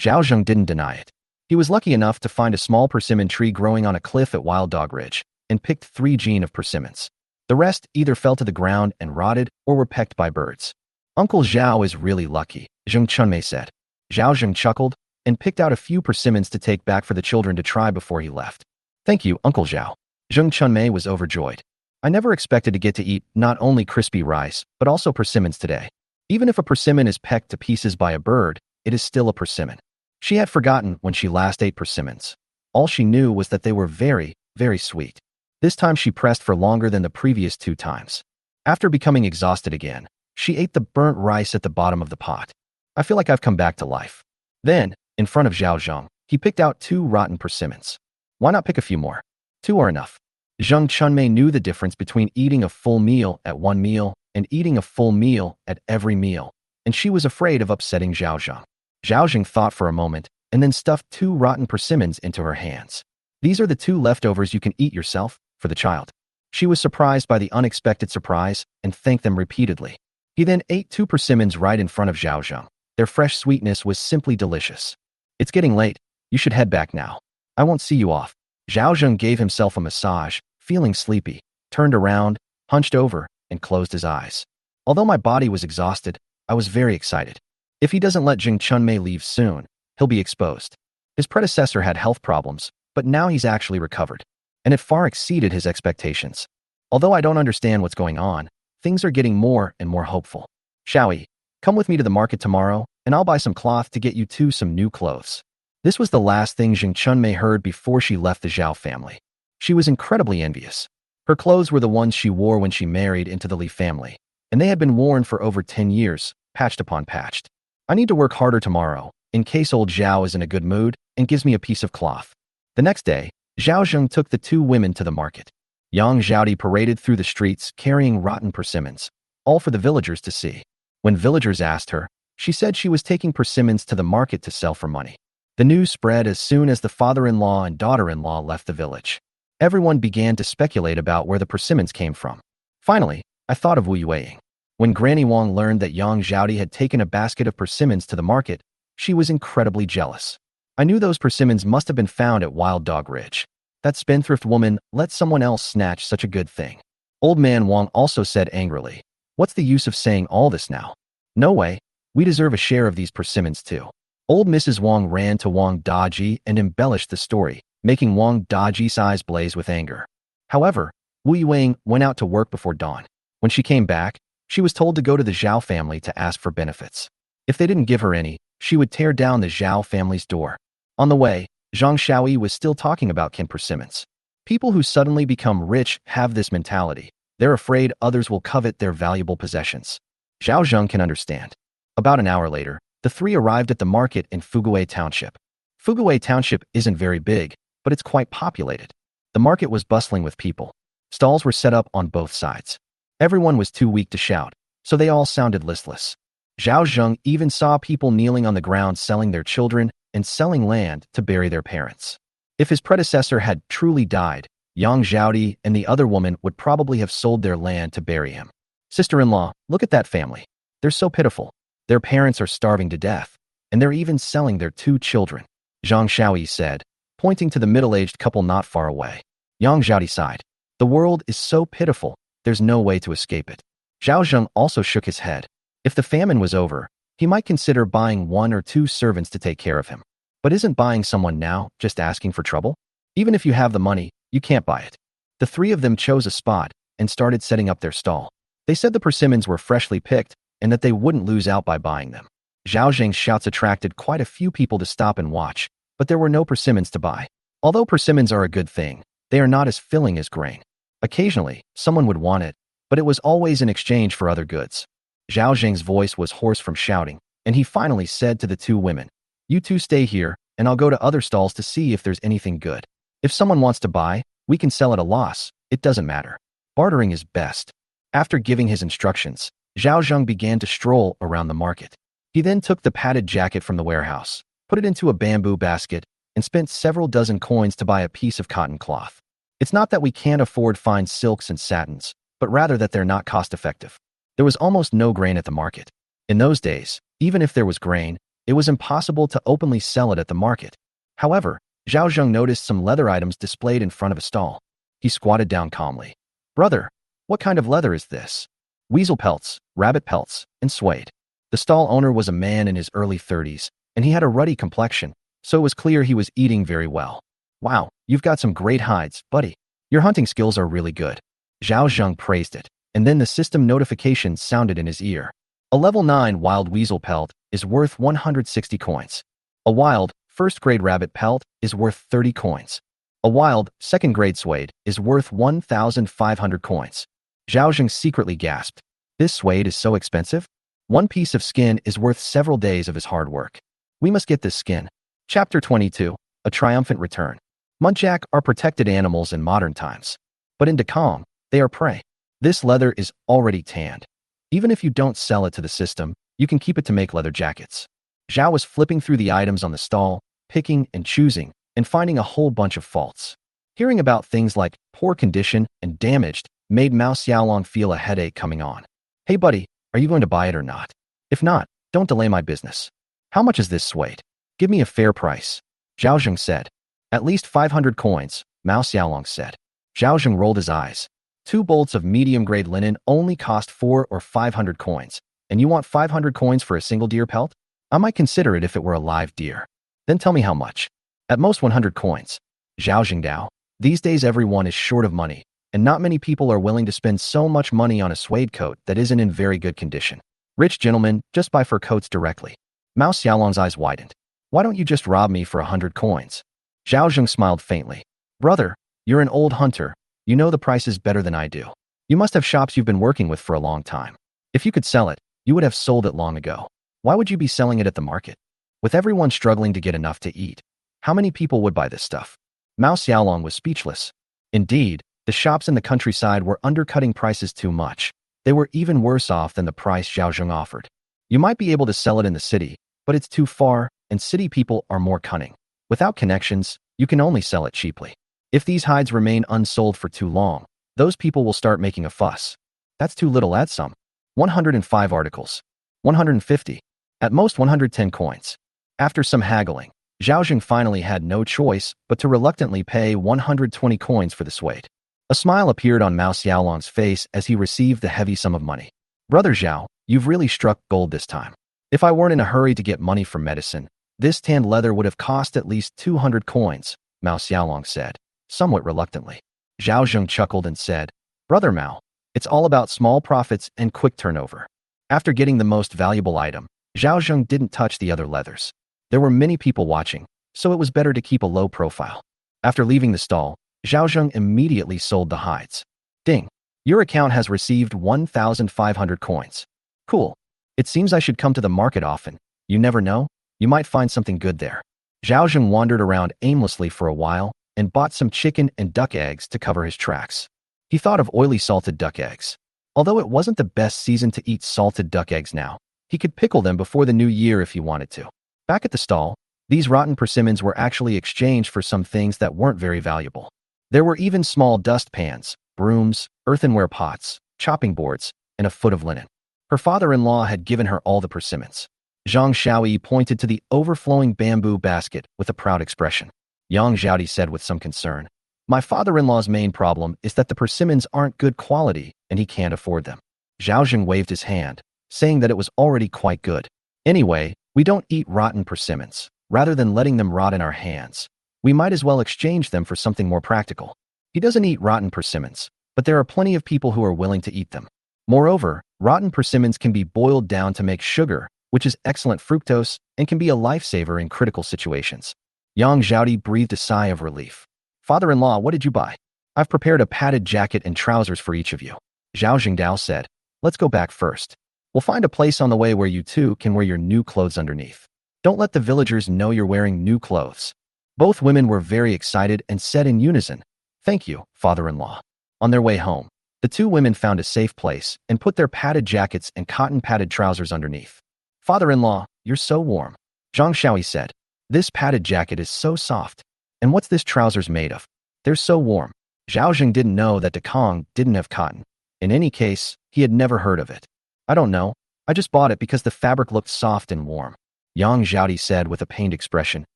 Zhao Zheng didn't deny it. He was lucky enough to find a small persimmon tree growing on a cliff at Wild Dog Ridge, and picked 3 genes of persimmons. The rest either fell to the ground and rotted or were pecked by birds. "Uncle Zhao is really lucky," Zheng Chunmei said. Zhao Zheng chuckled and picked out a few persimmons to take back for the children to try before he left. "Thank you, Uncle Zhao." Zheng Chunmei was overjoyed. "I never expected to get to eat not only crispy rice, but also persimmons today. Even if a persimmon is pecked to pieces by a bird, it is still a persimmon." She had forgotten when she last ate persimmons. All she knew was that they were very, very sweet. This time she pressed for longer than the previous 2 times. After becoming exhausted again, she ate the burnt rice at the bottom of the pot. "I feel like I've come back to life." Then, in front of Zhao Zheng, he picked out 2 rotten persimmons. "Why not pick a few more? 2 are enough." Zheng Chunmei knew the difference between eating a full meal at one meal and eating a full meal at every meal, and she was afraid of upsetting Zhao Zheng. Zhao Zheng thought for a moment and then stuffed 2 rotten persimmons into her hands. "These are the 2 leftovers you can eat yourself, for the child." She was surprised by the unexpected surprise and thanked them repeatedly. He then ate 2 persimmons right in front of Zhao Zheng. Their fresh sweetness was simply delicious. "It's getting late. You should head back now. I won't see you off." Zhao Zheng gave himself a massage, feeling sleepy, turned around, hunched over, and closed his eyes. "Although my body was exhausted, I was very excited. If he doesn't let Zheng Chunmei leave soon, he'll be exposed. His predecessor had health problems, but now he's actually recovered. And it far exceeded his expectations. Although I don't understand what's going on, things are getting more and more hopeful. Xiaoyi, come with me to the market tomorrow, and I'll buy some cloth to get you 2 some new clothes." This was the last thing Zheng Chunmei heard before she left the Zhao family. She was incredibly envious. Her clothes were the ones she wore when she married into the Li family, and they had been worn for over 10 years, patched upon patched. "I need to work harder tomorrow, in case old Zhao is in a good mood and gives me a piece of cloth." The next day, Zhao Zheng took the 2 women to the market. Yang Zhaodi paraded through the streets carrying rotten persimmons, all for the villagers to see. When villagers asked her, she said she was taking persimmons to the market to sell for money. The news spread as soon as the father-in-law and daughter-in-law left the village. Everyone began to speculate about where the persimmons came from. Finally, I thought of Wu Yueying. When Granny Wang learned that Yang Zhaodi had taken a basket of persimmons to the market, she was incredibly jealous. I knew those persimmons must have been found at Wild Dog Ridge. That spendthrift woman let someone else snatch such a good thing. Old man Wang also said angrily, "What's the use of saying all this now? No way, we deserve a share of these persimmons too." Old Mrs. Wang ran to Wang Daji and embellished the story, making Wang Daji's eyes blaze with anger. However, Wu Yueying went out to work before dawn. When she came back, she was told to go to the Zhao family to ask for benefits. If they didn't give her any, she would tear down the Zhao family's door. On the way, Zhang Xiaoyi was still talking about kin persimmons. People who suddenly become rich have this mentality. They're afraid others will covet their valuable possessions. Zhao Zheng can understand. About an hour later, the three arrived at the market in Fuguay Township. Fuguay Township isn't very big, but it's quite populated. The market was bustling with people. Stalls were set up on both sides. Everyone was too weak to shout, so they all sounded listless. Zhao Zheng even saw people kneeling on the ground selling their children and selling land to bury their parents. If his predecessor had truly died, Yang Zhaodi and the other woman would probably have sold their land to bury him. Sister-in-law, look at that family. They're so pitiful. Their parents are starving to death, and they're even selling their 2 children, Zhang Shaoyi said, pointing to the middle-aged couple not far away. Yang Zhaodi sighed. The world is so pitiful, there's no way to escape it. Zhao Zheng also shook his head. If the famine was over, he might consider buying 1 or 2 servants to take care of him. But isn't buying someone now just asking for trouble? Even if you have the money, you can't buy it. The 3 of them chose a spot and started setting up their stall. They said the persimmons were freshly picked and that they wouldn't lose out by buying them. Zhao Zheng's shouts attracted quite a few people to stop and watch, but there were no persimmons to buy. Although persimmons are a good thing, they are not as filling as grain. Occasionally, someone would want it, but it was always in exchange for other goods. Zhao Zheng's voice was hoarse from shouting, and he finally said to the 2 women, "You 2 stay here, and I'll go to other stalls to see if there's anything good. If someone wants to buy, we can sell at a loss. It doesn't matter. Bartering is best." After giving his instructions, Zhao Zheng began to stroll around the market. He then took the padded jacket from the warehouse, put it into a bamboo basket, and spent several dozen coins to buy a piece of cotton cloth. It's not that we can't afford fine silks and satins, but rather that they're not cost-effective. There was almost no grain at the market. In those days, even if there was grain, it was impossible to openly sell it at the market. However, Zhao Zheng noticed some leather items displayed in front of a stall. He squatted down calmly. "Brother, what kind of leather is this?" "Weasel pelts, rabbit pelts, and suede." The stall owner was a man in his early 30s, and he had a ruddy complexion, so it was clear he was eating very well. "Wow, you've got some great hides, buddy. Your hunting skills are really good." Zhao Zheng praised it, and then the system notification sounded in his ear. A level 9 wild weasel pelt is worth 160 coins. A wild, first-grade rabbit pelt is worth 30 coins. A wild, second-grade suede is worth 1,500 coins. Zhao Zheng secretly gasped. This suede is so expensive? 1 piece of skin is worth several days of his hard work. We must get this skin. Chapter 22, A Triumphant Return. Muntjac are protected animals in modern times. But in Dekong, they are prey. This leather is already tanned. Even if you don't sell it to the system, you can keep it to make leather jackets. Zhao was flipping through the items on the stall, picking and choosing, and finding a whole bunch of faults. Hearing about things like poor condition and damaged made Mao Xiaolong feel a headache coming on. "Hey buddy, are you going to buy it or not? If not, don't delay my business. How much is this suede? Give me a fair price." Zhao Zheng said. "At least 500 coins, Mao Xiaolong said." Zhao Zheng rolled his eyes. 2 bolts of medium-grade linen only cost 400 or 500 coins, and you want 500 coins for a single deer pelt? I might consider it if it were a live deer. Then tell me how much. At most 100 coins. Zhao Zhengdao. These days everyone is short of money, and not many people are willing to spend so much money on a suede coat that isn't in very good condition. Rich gentlemen just buy fur coats directly. Mao Xiaolong's eyes widened. "Why don't you just rob me for 100 coins? Zhao Zheng smiled faintly. "Brother, you're an old hunter. You know the prices better than I do. You must have shops you've been working with for a long time. If you could sell it, you would have sold it long ago. Why would you be selling it at the market? With everyone struggling to get enough to eat, how many people would buy this stuff?" Mao Xiaolong was speechless. Indeed, the shops in the countryside were undercutting prices too much. They were even worse off than the price Zhao Zheng offered. You might be able to sell it in the city, but it's too far, and city people are more cunning. Without connections, you can only sell it cheaply. If these hides remain unsold for too long, those people will start making a fuss. That's too little. Add some. 105 articles. 150. At most 110 coins. After some haggling, Zhao Zheng finally had no choice but to reluctantly pay 120 coins for the suede. A smile appeared on Mao Xiaolong's face as he received the heavy sum of money. "Brother Zhao, you've really struck gold this time. If I weren't in a hurry to get money for medicine, this tanned leather would have cost at least 200 coins, Mao Xiaolong said, somewhat reluctantly. Zhao Zheng chuckled and said, "Brother Mao, it's all about small profits and quick turnover." After getting the most valuable item, Zhao Zheng didn't touch the other leathers. There were many people watching, so it was better to keep a low profile. After leaving the stall, Zhao Zheng immediately sold the hides. "Ding! Your account has received 1,500 coins. Cool. It seems I should come to the market often. You never know, you might find something good there. Zhao Zheng wandered around aimlessly for a while and bought some chicken and duck eggs to cover his tracks. He thought of oily salted duck eggs. Although it wasn't the best season to eat salted duck eggs now, he could pickle them before the new year if he wanted to. Back at the stall, these rotten persimmons were actually exchanged for some things that weren't very valuable. There were even small dust pans, brooms, earthenware pots, chopping boards, and a foot of linen. Her father-in-law had given her all the persimmons. Zhang Xiaoyi pointed to the overflowing bamboo basket with a proud expression. Yang Zhaodi said with some concern, "My father-in-law's main problem is that the persimmons aren't good quality and he can't afford them." Zhao Zheng waved his hand, saying that it was already quite good. "Anyway, we don't eat rotten persimmons. Rather than letting them rot in our hands, we might as well exchange them for something more practical. He doesn't eat rotten persimmons, but there are plenty of people who are willing to eat them. Moreover, rotten persimmons can be boiled down to make sugar, which is excellent fructose and can be a lifesaver in critical situations." Yang Zhaodi breathed a sigh of relief. "Father-in-law, what did you buy?" "I've prepared a padded jacket and trousers for each of you." Zhao Zhengdao said. "Let's go back first. We'll find a place on the way where you two can wear your new clothes underneath. Don't let the villagers know you're wearing new clothes." Both women were very excited and said in unison, "Thank you, father-in-law." On their way home, the two women found a safe place and put their padded jackets and cotton padded trousers underneath. "Father-in-law, you're so warm," Zhang Xiaoyi said. "This padded jacket is so soft. And what's this trousers made of? They're so warm." Zhao Zheng didn't know that Dekong didn't have cotton. In any case, he had never heard of it. "I don't know. I just bought it because the fabric looked soft and warm," Yang Zhaodi said with a pained expression.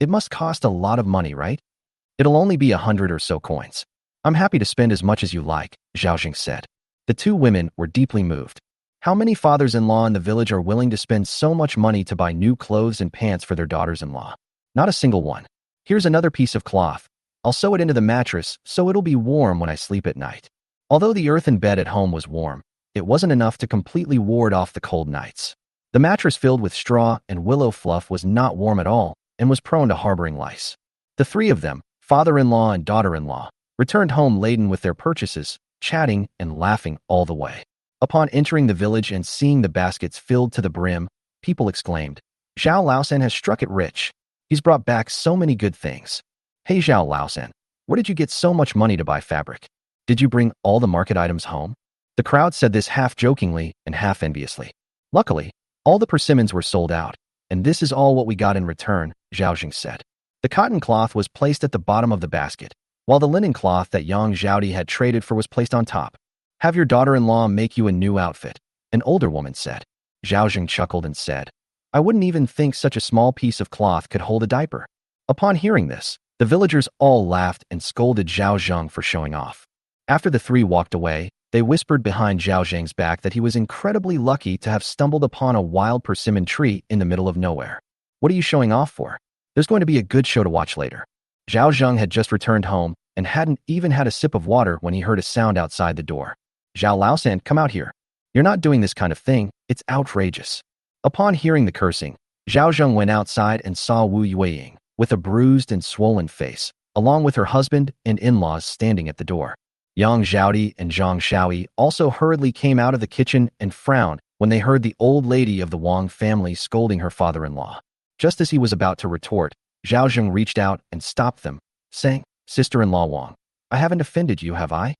"It must cost a lot of money, right?" "It'll only be 100 or so coins. I'm happy to spend as much as you like," Zhao Zheng said. The two women were deeply moved. How many fathers-in-law in the village are willing to spend so much money to buy new clothes and pants for their daughters-in-law? Not a single one. "Here's another piece of cloth. I'll sew it into the mattress so it'll be warm when I sleep at night." Although the earthen bed at home was warm, it wasn't enough to completely ward off the cold nights. The mattress filled with straw and willow fluff was not warm at all and was prone to harboring lice. The three of them, father-in-law and daughter-in-law, returned home laden with their purchases, chatting and laughing all the way. Upon entering the village and seeing the baskets filled to the brim, people exclaimed, "Zhao Laosan has struck it rich. He's brought back so many good things. Hey Zhao Laosan, where did you get so much money to buy fabric? Did you bring all the market items home?" The crowd said this half jokingly and half enviously. "Luckily, all the persimmons were sold out, and this is all what we got in return," Zhao Zheng said. The cotton cloth was placed at the bottom of the basket, while the linen cloth that Yang Zhaodi had traded for was placed on top. "Have your daughter-in-law make you a new outfit," an older woman said. Zhao Zheng chuckled and said, "I wouldn't even think such a small piece of cloth could hold a diaper." Upon hearing this, the villagers all laughed and scolded Zhao Zheng for showing off. After the three walked away, they whispered behind Zhao Zheng's back that he was incredibly lucky to have stumbled upon a wild persimmon tree in the middle of nowhere. "What are you showing off for? There's going to be a good show to watch later." Zhao Zheng had just returned home and hadn't even had a sip of water when he heard a sound outside the door. "Zhao Laosan, come out here. You're not doing this kind of thing. It's outrageous." Upon hearing the cursing, Zhao Zheng went outside and saw Wu Yueying, with a bruised and swollen face, along with her husband and in-laws standing at the door. Yang Zhaodi and Zhang Xiaoyi also hurriedly came out of the kitchen and frowned when they heard the old lady of the Wang family scolding her father-in-law. Just as he was about to retort, Zhao Zheng reached out and stopped them, saying, "Sister-in-law Wang, I haven't offended you, have I?"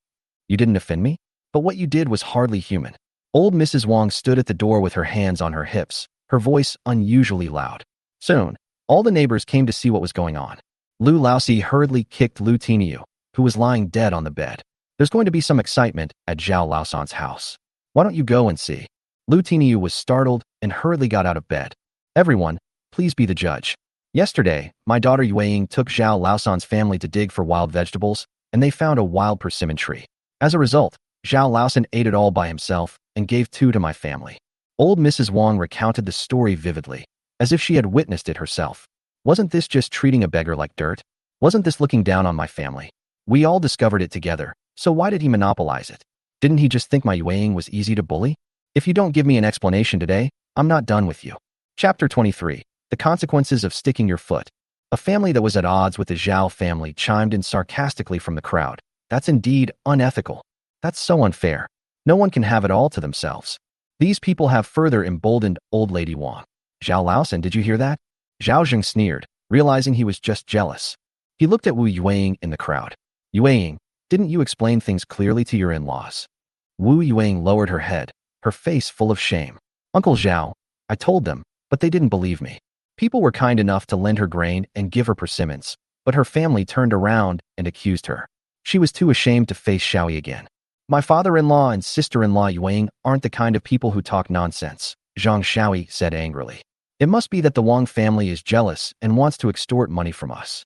"You didn't offend me? But what you did was hardly human." Old Mrs. Wang stood at the door with her hands on her hips, her voice unusually loud. Soon, all the neighbors came to see what was going on. Lu Laosi hurriedly kicked Lu Tiniu, who was lying dead on the bed. "There's going to be some excitement at Zhao Laosan's house. Why don't you go and see?" Lu Tiniu was startled and hurriedly got out of bed. "Everyone, please be the judge. Yesterday, my daughter Yueying took Zhao Laosan's family to dig for wild vegetables, and they found a wild persimmon tree. As a result, Zhao Laosan ate it all by himself and gave 2 to my family." Old Mrs. Wang recounted the story vividly, as if she had witnessed it herself. "Wasn't this just treating a beggar like dirt? Wasn't this looking down on my family? We all discovered it together, so why did he monopolize it? Didn't he just think my Yueying was easy to bully? If you don't give me an explanation today, I'm not done with you." Chapter 23. The Consequences of Sticking Your Foot. A family that was at odds with the Zhao family chimed in sarcastically from the crowd. "That's indeed unethical. That's so unfair. No one can have it all to themselves." These people have further emboldened old lady Wang. Zhao Laosan, did you hear that? Zhao Zheng sneered, realizing he was just jealous. He looked at Wu Yueying in the crowd. Yueying, didn't you explain things clearly to your in-laws? Wu Yueying lowered her head, her face full of shame. Uncle Zhao, I told them, but they didn't believe me. People were kind enough to lend her grain and give her persimmons, but her family turned around and accused her. She was too ashamed to face Xiaoyi again. My father-in-law and sister-in-law Yueying aren't the kind of people who talk nonsense, Zhang Xiaoyi said angrily. It must be that the Wang family is jealous and wants to extort money from us.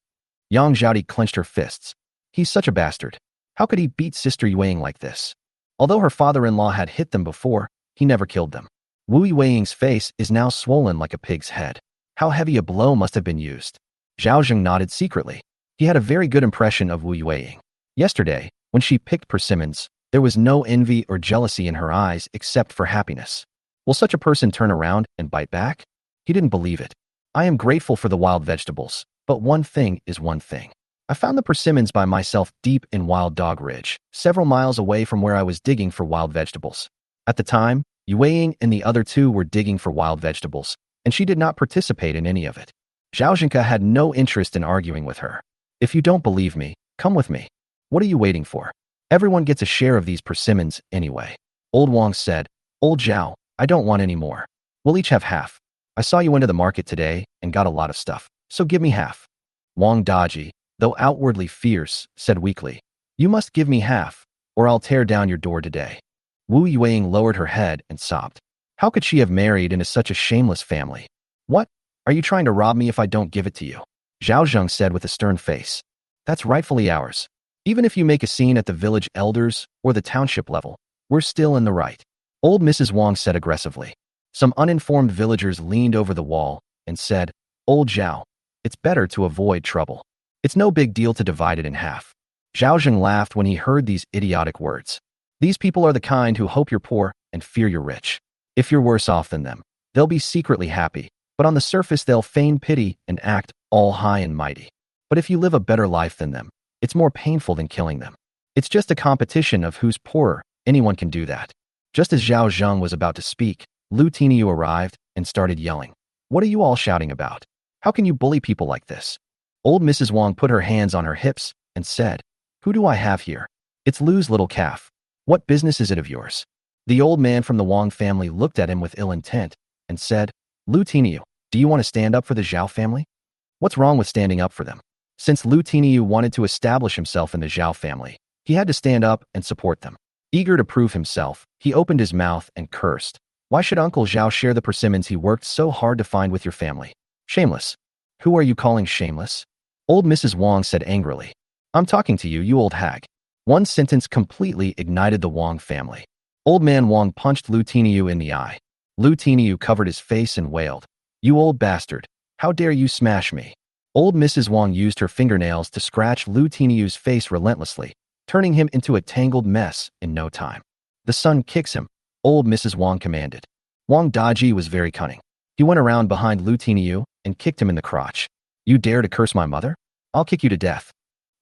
Yang Zhaodi clenched her fists. He's such a bastard. How could he beat Sister Yueying like this? Although her father-in-law had hit them before, he never killed them. Wu Yueying's face is now swollen like a pig's head. How heavy a blow must have been used. Zhao Zheng nodded secretly. He had a very good impression of Wu Yueying. Yesterday, when she picked persimmons, there was no envy or jealousy in her eyes except for happiness. Will such a person turn around and bite back? He didn't believe it. I am grateful for the wild vegetables, but one thing is one thing. I found the persimmons by myself deep in Wild Dog Ridge, several miles away from where I was digging for wild vegetables. At the time, Yueying and the other two were digging for wild vegetables, and she did not participate in any of it. Zhao Zhenka had no interest in arguing with her. If you don't believe me, come with me. What are you waiting for? Everyone gets a share of these persimmons anyway. Old Wang said, Old Zhao, I don't want any more. We'll each have half. I saw you into the market today and got a lot of stuff, so give me half. Wang Daji, though outwardly fierce, said weakly, You must give me half, or I'll tear down your door today. Wu Yueying lowered her head and sobbed. How could she have married into such a shameless family? What? Are you trying to rob me if I don't give it to you? Zhao Zheng said with a stern face. That's rightfully ours. Even if you make a scene at the village elders or the township level, we're still in the right. Old Mrs. Wang said aggressively. Some uninformed villagers leaned over the wall and said, Old Zhao, it's better to avoid trouble. It's no big deal to divide it in half. Zhao Zheng laughed when he heard these idiotic words. These people are the kind who hope you're poor and fear you're rich. If you're worse off than them, they'll be secretly happy, but on the surface they'll feign pity and act all high and mighty. But if you live a better life than them, it's more painful than killing them. It's just a competition of who's poorer. Anyone can do that. Just as Zhao Zheng was about to speak, Lu Tiniu arrived and started yelling. What are you all shouting about? How can you bully people like this? Old Mrs. Wang put her hands on her hips and said, Who do I have here? It's Lu's little calf. What business is it of yours? The old man from the Wang family looked at him with ill intent and said, Lu Tiniu, do you want to stand up for the Zhao family? What's wrong with standing up for them? Since Lu Tiniu wanted to establish himself in the Zhao family, he had to stand up and support them. Eager to prove himself, he opened his mouth and cursed. Why should Uncle Zhao share the persimmons he worked so hard to find with your family? Shameless. Who are you calling shameless? Old Mrs. Wang said angrily. I'm talking to you, you old hag. One sentence completely ignited the Wang family. Old man Wang punched Lu Tiniu in the eye. Lu Tiniu covered his face and wailed. You old bastard. How dare you smash me? Old Mrs. Wang used her fingernails to scratch Lu Tiniu's face relentlessly, turning him into a tangled mess in no time. The son kicks him, Old Mrs. Wang commanded. Wang Daji was very cunning. He went around behind Lu Tiniu and kicked him in the crotch. You dare to curse my mother? I'll kick you to death.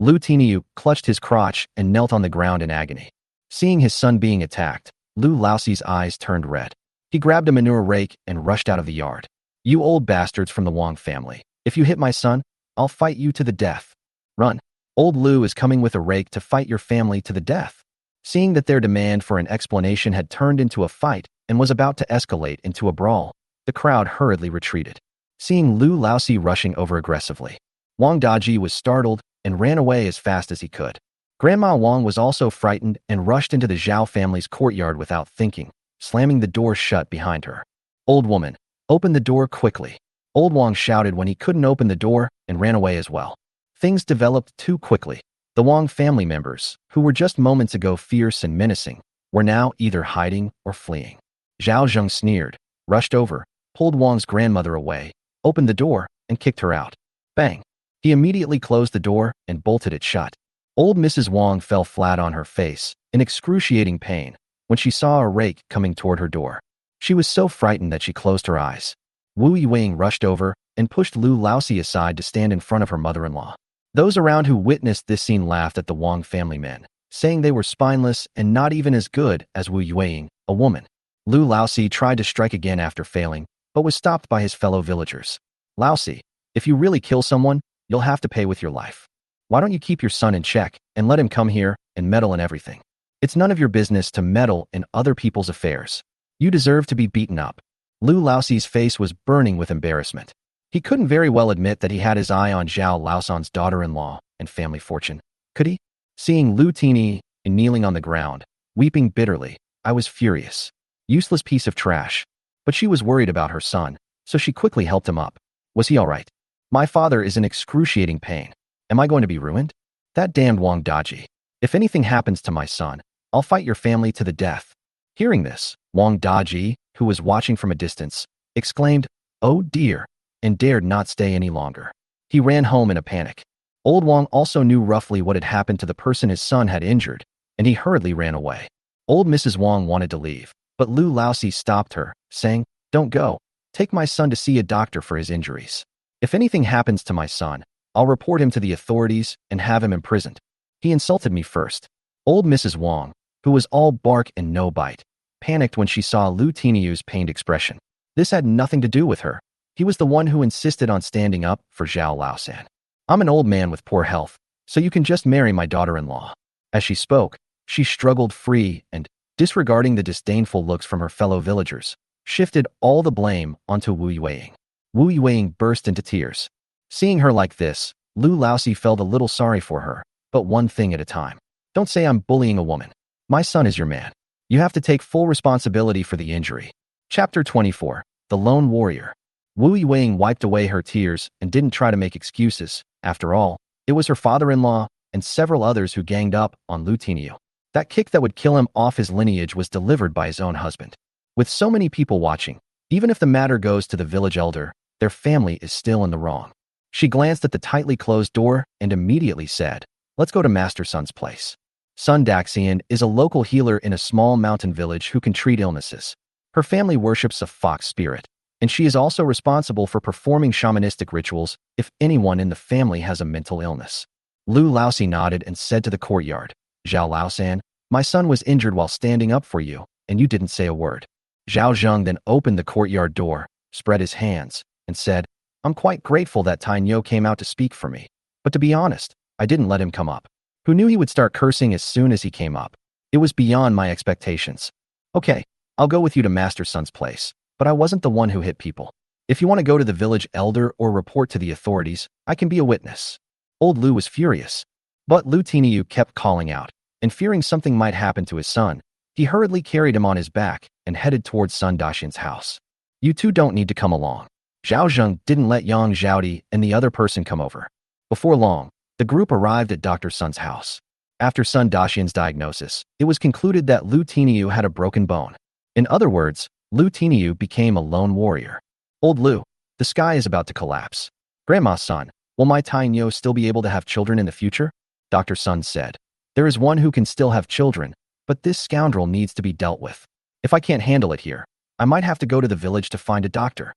Lu Tiniu clutched his crotch and knelt on the ground in agony. Seeing his son being attacked, Lu Laoxi's eyes turned red. He grabbed a manure rake and rushed out of the yard. You old bastards from the Wang family. If you hit my son, I'll fight you to the death. Run. Old Lu is coming with a rake to fight your family to the death. Seeing that their demand for an explanation had turned into a fight and was about to escalate into a brawl, the crowd hurriedly retreated. Seeing Lu Laoxi rushing over aggressively, Wang Daji was startled and ran away as fast as he could. Grandma Wang was also frightened and rushed into the Zhao family's courtyard without thinking, slamming the door shut behind her. Old woman, open the door quickly. Old Wang shouted when he couldn't open the door and ran away as well. Things developed too quickly. The Wang family members, who were just moments ago fierce and menacing, were now either hiding or fleeing. Zhao Zheng sneered, rushed over, pulled Wang's grandmother away, opened the door, and kicked her out. Bang! He immediately closed the door and bolted it shut. Old Mrs. Wang fell flat on her face, in excruciating pain, when she saw a rake coming toward her door. She was so frightened that she closed her eyes. Wu Yueying rushed over and pushed Lu Laoxi aside to stand in front of her mother-in-law. Those around who witnessed this scene laughed at the Wang family men, saying they were spineless and not even as good as Wu Yueying, a woman. Lu Laosi tried to strike again after failing, but was stopped by his fellow villagers. Laosi, if you really kill someone, you'll have to pay with your life. Why don't you keep your son in check and let him come here and meddle in everything? It's none of your business to meddle in other people's affairs. You deserve to be beaten up. Lu Laosi's face was burning with embarrassment. He couldn't very well admit that he had his eye on Zhao Laosan's daughter-in-law and family fortune, could he? Seeing Lu Tini kneeling on the ground, weeping bitterly, I was furious. Useless piece of trash. But she was worried about her son, so she quickly helped him up. Was he all right? My father is in excruciating pain. Am I going to be ruined? That damned Wang Daji. If anything happens to my son, I'll fight your family to the death. Hearing this, Wang Daji, who was watching from a distance, exclaimed, "Oh dear," and dared not stay any longer. He ran home in a panic. Old Wang also knew roughly what had happened to the person his son had injured, and he hurriedly ran away. Old Mrs. Wang wanted to leave, but Lu Laosi stopped her, saying, "Don't go. Take my son to see a doctor for his injuries. If anything happens to my son, I'll report him to the authorities and have him imprisoned. He insulted me first." Old Mrs. Wang, who was all bark and no bite, panicked when she saw Lu Tiniu's pained expression. This had nothing to do with her. He was the one who insisted on standing up for Zhao Laosan. "I'm an old man with poor health, so you can just marry my daughter-in-law." As she spoke, she struggled free and, disregarding the disdainful looks from her fellow villagers, shifted all the blame onto Wu Yueying. Wu Yueying burst into tears. Seeing her like this, Lu Laosi felt a little sorry for her, but one thing at a time. "Don't say I'm bullying a woman. My son is your man. You have to take full responsibility for the injury." Chapter 24. The Lone Warrior. Wu Yueying wiped away her tears and didn't try to make excuses. After all, it was her father-in-law and several others who ganged up on Lu Tiniu. That kick that would kill him off his lineage was delivered by his own husband. With so many people watching, even if the matter goes to the village elder, their family is still in the wrong. She glanced at the tightly closed door and immediately said, "Let's go to Master Sun's place." Sun Daxian is a local healer in a small mountain village who can treat illnesses. Her family worships a fox spirit, and she is also responsible for performing shamanistic rituals if anyone in the family has a mental illness. Lu Laosi nodded and said to the courtyard, "Zhao Laosan, my son was injured while standing up for you, and you didn't say a word." Zhao Zheng then opened the courtyard door, spread his hands, and said, "I'm quite grateful that Tainyo came out to speak for me, but to be honest, I didn't let him come up. Who knew he would start cursing as soon as he came up? It was beyond my expectations. Okay, I'll go with you to Master Sun's place, but I wasn't the one who hit people. If you want to go to the village elder or report to the authorities, I can be a witness." Old Lu was furious, but Lu Tiniu kept calling out, and fearing something might happen to his son, he hurriedly carried him on his back and headed towards Sun Daxian's house. "You two don't need to come along." Zhao Zheng didn't let Yang Zhaodi and the other person come over. Before long, the group arrived at Dr. Sun's house. After Sun Daxian's diagnosis, it was concluded that Lu Tiniu had a broken bone. In other words, Lu Tiniu became a lone warrior. "Old Lu, the sky is about to collapse. Grandma's son, will my Tainyo still be able to have children in the future?" Dr. Sun said. "There is one who can still have children, but this scoundrel needs to be dealt with. If I can't handle it here, I might have to go to the village to find a doctor."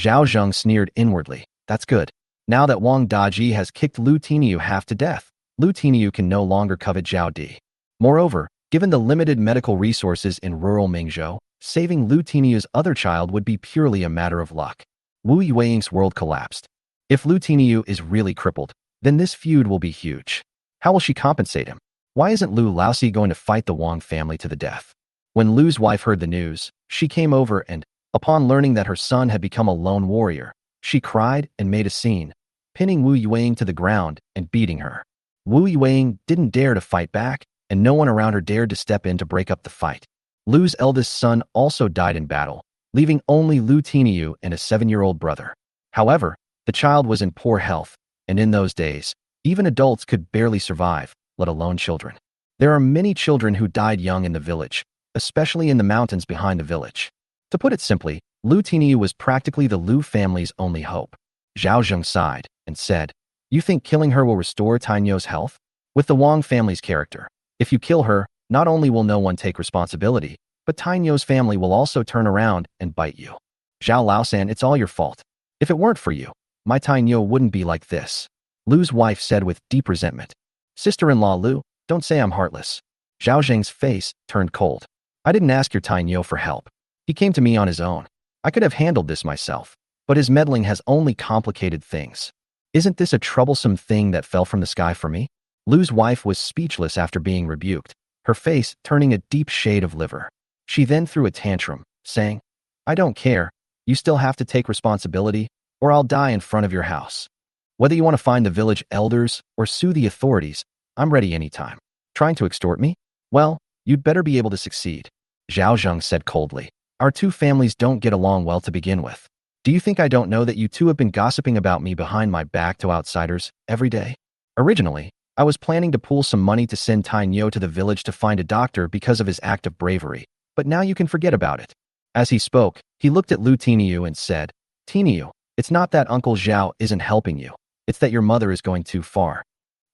Zhao Zheng sneered inwardly. "That's good. Now that Wang Daji has kicked Lu Tiniu half to death, Lu Tiniu can no longer covet Zhao Di. Moreover, given the limited medical resources in rural Mingzhou, saving Lu Tiniu's other child would be purely a matter of luck." Wu Yueying's world collapsed. If Lu Tiniu is really crippled, then this feud will be huge. How will she compensate him? Why isn't Lu Laosi going to fight the Wang family to the death? When Lu's wife heard the news, she came over and, upon learning that her son had become a lone warrior, she cried and made a scene, pinning Wu Yueying to the ground and beating her. Wu Yueying didn't dare to fight back, and no one around her dared to step in to break up the fight. Lu's eldest son also died in battle, leaving only Lu Tiniu and a 7-year-old brother. However, the child was in poor health, and in those days, even adults could barely survive, let alone children. There are many children who died young in the village, especially in the mountains behind the village. To put it simply, Lu Tiniu was practically the Lu family's only hope. Zhao Zheng sighed and said, "You think killing her will restore Tainyo's health? With the Wang family's character, if you kill her, not only will no one take responsibility, but Tainyo's family will also turn around and bite you. Zhao Laosan, it's all your fault. If it weren't for you, my Tainyo wouldn't be like this," Lu's wife said with deep resentment. "Sister-in-law Lu, don't say I'm heartless." Zhao Zheng's face turned cold. "I didn't ask your Tainyo for help. He came to me on his own. I could have handled this myself, but his meddling has only complicated things. Isn't this a troublesome thing that fell from the sky for me? Lu's wife was speechless after being rebuked, her face turning a deep shade of liver. She then threw a tantrum, saying, I don't care. You still have to take responsibility, or I'll die in front of your house. Whether you want to find the village elders or sue the authorities, I'm ready anytime. Trying to extort me? Well, you'd better be able to succeed. Zhao Zheng said coldly. Our two families don't get along well to begin with. Do you think I don't know that you two have been gossiping about me behind my back to outsiders every day? Originally, I was planning to pool some money to send Tai Nyo to the village to find a doctor because of his act of bravery, but now you can forget about it. As he spoke, he looked at Lu Tiniu and said, Tiniu, it's not that Uncle Zhao isn't helping you. It's that your mother is going too far.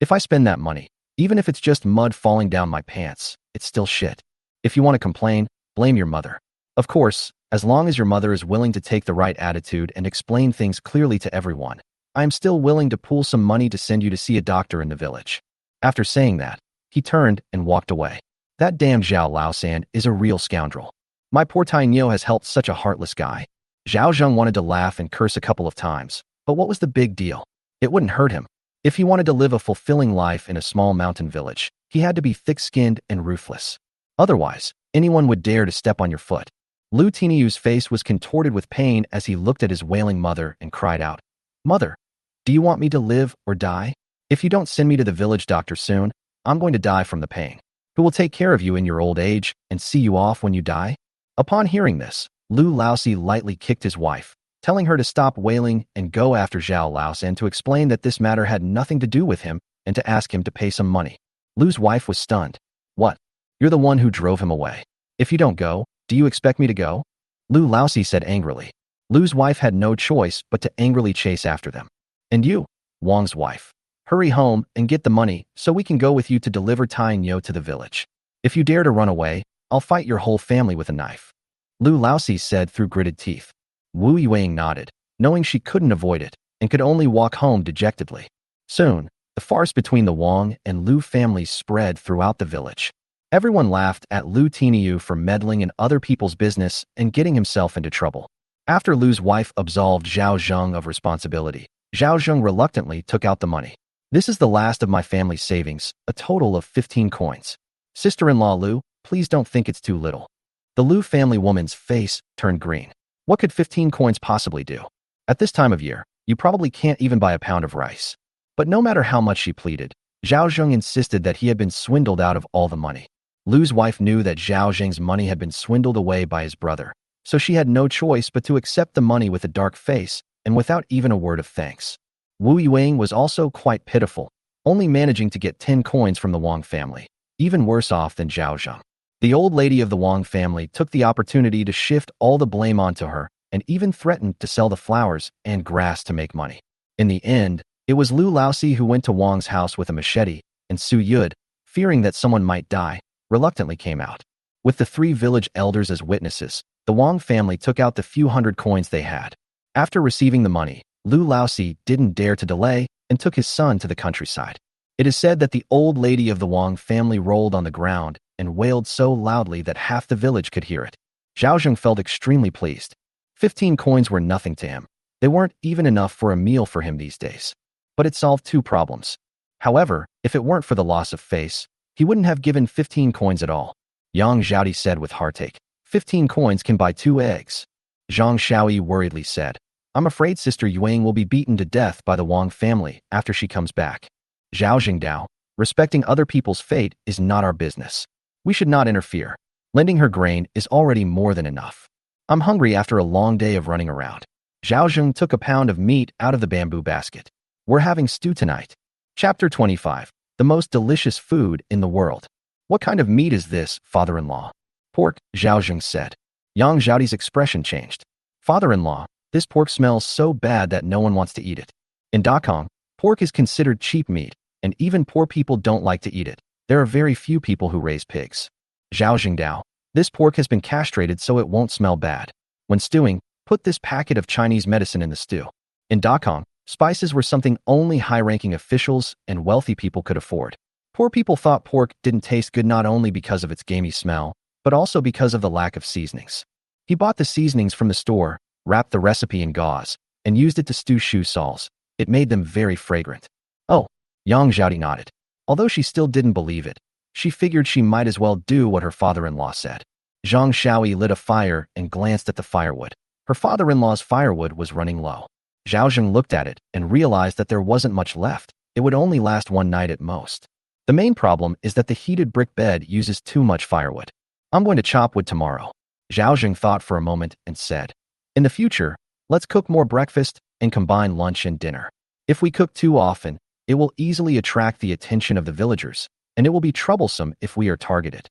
If I spend that money, even if it's just mud falling down my pants, it's still shit. If you want to complain, blame your mother. Of course, as long as your mother is willing to take the right attitude and explain things clearly to everyone, I am still willing to pool some money to send you to see a doctor in the village. After saying that, he turned and walked away. That damn Zhao Laosan is a real scoundrel. My poor Tai Nyo has helped such a heartless guy. Zhao Zheng wanted to laugh and curse a couple of times, but what was the big deal? It wouldn't hurt him. If he wanted to live a fulfilling life in a small mountain village, he had to be thick-skinned and ruthless. Otherwise, anyone would dare to step on your foot. Lu Tiniu's face was contorted with pain as he looked at his wailing mother and cried out, Mother, do you want me to live or die? If you don't send me to the village doctor soon, I'm going to die from the pain. Who will take care of you in your old age and see you off when you die? Upon hearing this, Lu Laosi lightly kicked his wife, telling her to stop wailing and go after Zhao Laosan to explain that this matter had nothing to do with him and to ask him to pay some money. Lu's wife was stunned. What? You're the one who drove him away. If you don't go, do you expect me to go? Lu Laosi said angrily. Lu's wife had no choice but to angrily chase after them. And you, Wang's wife, hurry home and get the money so we can go with you to deliver Tai Nyo to the village. If you dare to run away, I'll fight your whole family with a knife. Lu Laosi said through gritted teeth. Wu Yuang nodded, knowing she couldn't avoid it, and could only walk home dejectedly. Soon, the farce between the Wang and Lu families spread throughout the village. Everyone laughed at Lu Tiniu for meddling in other people's business and getting himself into trouble. After Lu's wife absolved Zhao Zheng of responsibility, Zhao Zheng reluctantly took out the money. This is the last of my family's savings, a total of 15 coins. Sister-in-law Lu, please don't think it's too little. The Lu family woman's face turned green. What could 15 coins possibly do? At this time of year, you probably can't even buy a pound of rice. But no matter how much she pleaded, Zhao Zheng insisted that he had been swindled out of all the money. Lu's wife knew that Zhao Zheng's money had been swindled away by his brother, so she had no choice but to accept the money with a dark face and without even a word of thanks. Wu Yuang was also quite pitiful, only managing to get 10 coins from the Wang family, even worse off than Zhao Zheng. The old lady of the Wang family took the opportunity to shift all the blame onto her and even threatened to sell the flowers and grass to make money. In the end, it was Lu Laosi who went to Wang's house with a machete, and Su Yud, fearing that someone might die, reluctantly came out. With the 3 village elders as witnesses, the Wang family took out the few hundred coins they had. After receiving the money, Lu Laosi didn't dare to delay and took his son to the countryside. It is said that the old lady of the Wang family rolled on the ground and wailed so loudly that half the village could hear it. Zhao Zheng felt extremely pleased. 15 coins were nothing to him. They weren't even enough for a meal for him these days. But it solved 2 problems. However, if it weren't for the loss of face, he wouldn't have given 15 coins at all. Yang Zhaodi said with heartache. 15 coins can buy 2 eggs. Zhang Shaoyi worriedly said, I'm afraid Sister Yuang will be beaten to death by the Wang family after she comes back. Zhao Jingdao, respecting other people's fate is not our business. We should not interfere. Lending her grain is already more than enough. I'm hungry after a long day of running around. Zhao Zheng took a pound of meat out of the bamboo basket. We're having stew tonight. Chapter 25. The most delicious food in the world. What kind of meat is this, father-in-law? Pork, Zhao Zheng said. Yang Zhaodi's expression changed. Father-in-law, this pork smells so bad that no one wants to eat it. In Dakong, pork is considered cheap meat, and even poor people don't like to eat it. There are very few people who raise pigs. Zhao Jingdao, this pork has been castrated so it won't smell bad. When stewing, put this packet of Chinese medicine in the stew. In Dakong, spices were something only high-ranking officials and wealthy people could afford. Poor people thought pork didn't taste good not only because of its gamey smell, but also because of the lack of seasonings. He bought the seasonings from the store, wrapped the recipe in gauze, and used it to stew shu sols. It made them very fragrant. Oh, Yang Zhaodi nodded. Although she still didn't believe it, she figured she might as well do what her father-in-law said. Zhang Shaoi lit a fire and glanced at the firewood. Her father-in-law's firewood was running low. Zhao Zheng looked at it and realized that there wasn't much left. It would only last one night at most. The main problem is that the heated brick bed uses too much firewood. I'm going to chop wood tomorrow. Zhao Zheng thought for a moment and said, in the future, let's cook more breakfast and combine lunch and dinner. If we cook too often, it will easily attract the attention of the villagers, and it will be troublesome if we are targeted.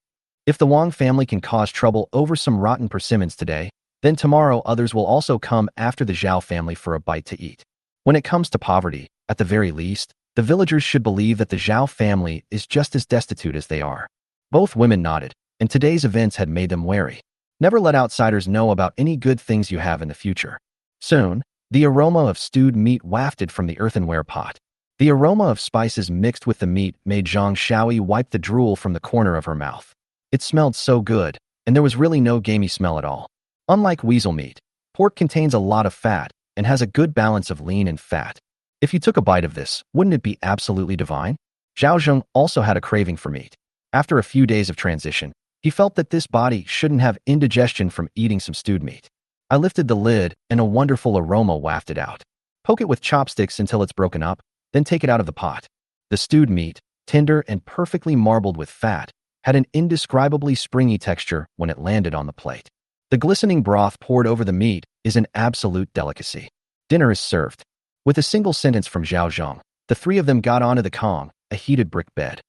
If the Wang family can cause trouble over some rotten persimmons today, then tomorrow others will also come after the Zhao family for a bite to eat. When it comes to poverty, at the very least, the villagers should believe that the Zhao family is just as destitute as they are. Both women nodded, and today's events had made them wary. Never let outsiders know about any good things you have in the future. Soon, the aroma of stewed meat wafted from the earthenware pot. The aroma of spices mixed with the meat made Zhang Shaoi wipe the drool from the corner of her mouth. It smelled so good, and there was really no gamey smell at all. Unlike weasel meat, pork contains a lot of fat and has a good balance of lean and fat. If you took a bite of this, wouldn't it be absolutely divine? Zhao Zheng also had a craving for meat. After a few days of transition, he felt that this body shouldn't have indigestion from eating some stewed meat. I lifted the lid, and a wonderful aroma wafted out. Poke it with chopsticks until it's broken up, then take it out of the pot. The stewed meat, tender and perfectly marbled with fat, had an indescribably springy texture when it landed on the plate. The glistening broth poured over the meat is an absolute delicacy. Dinner is served. With a single sentence from Zhao Zheng, the three of them got onto the kong, a heated brick bed.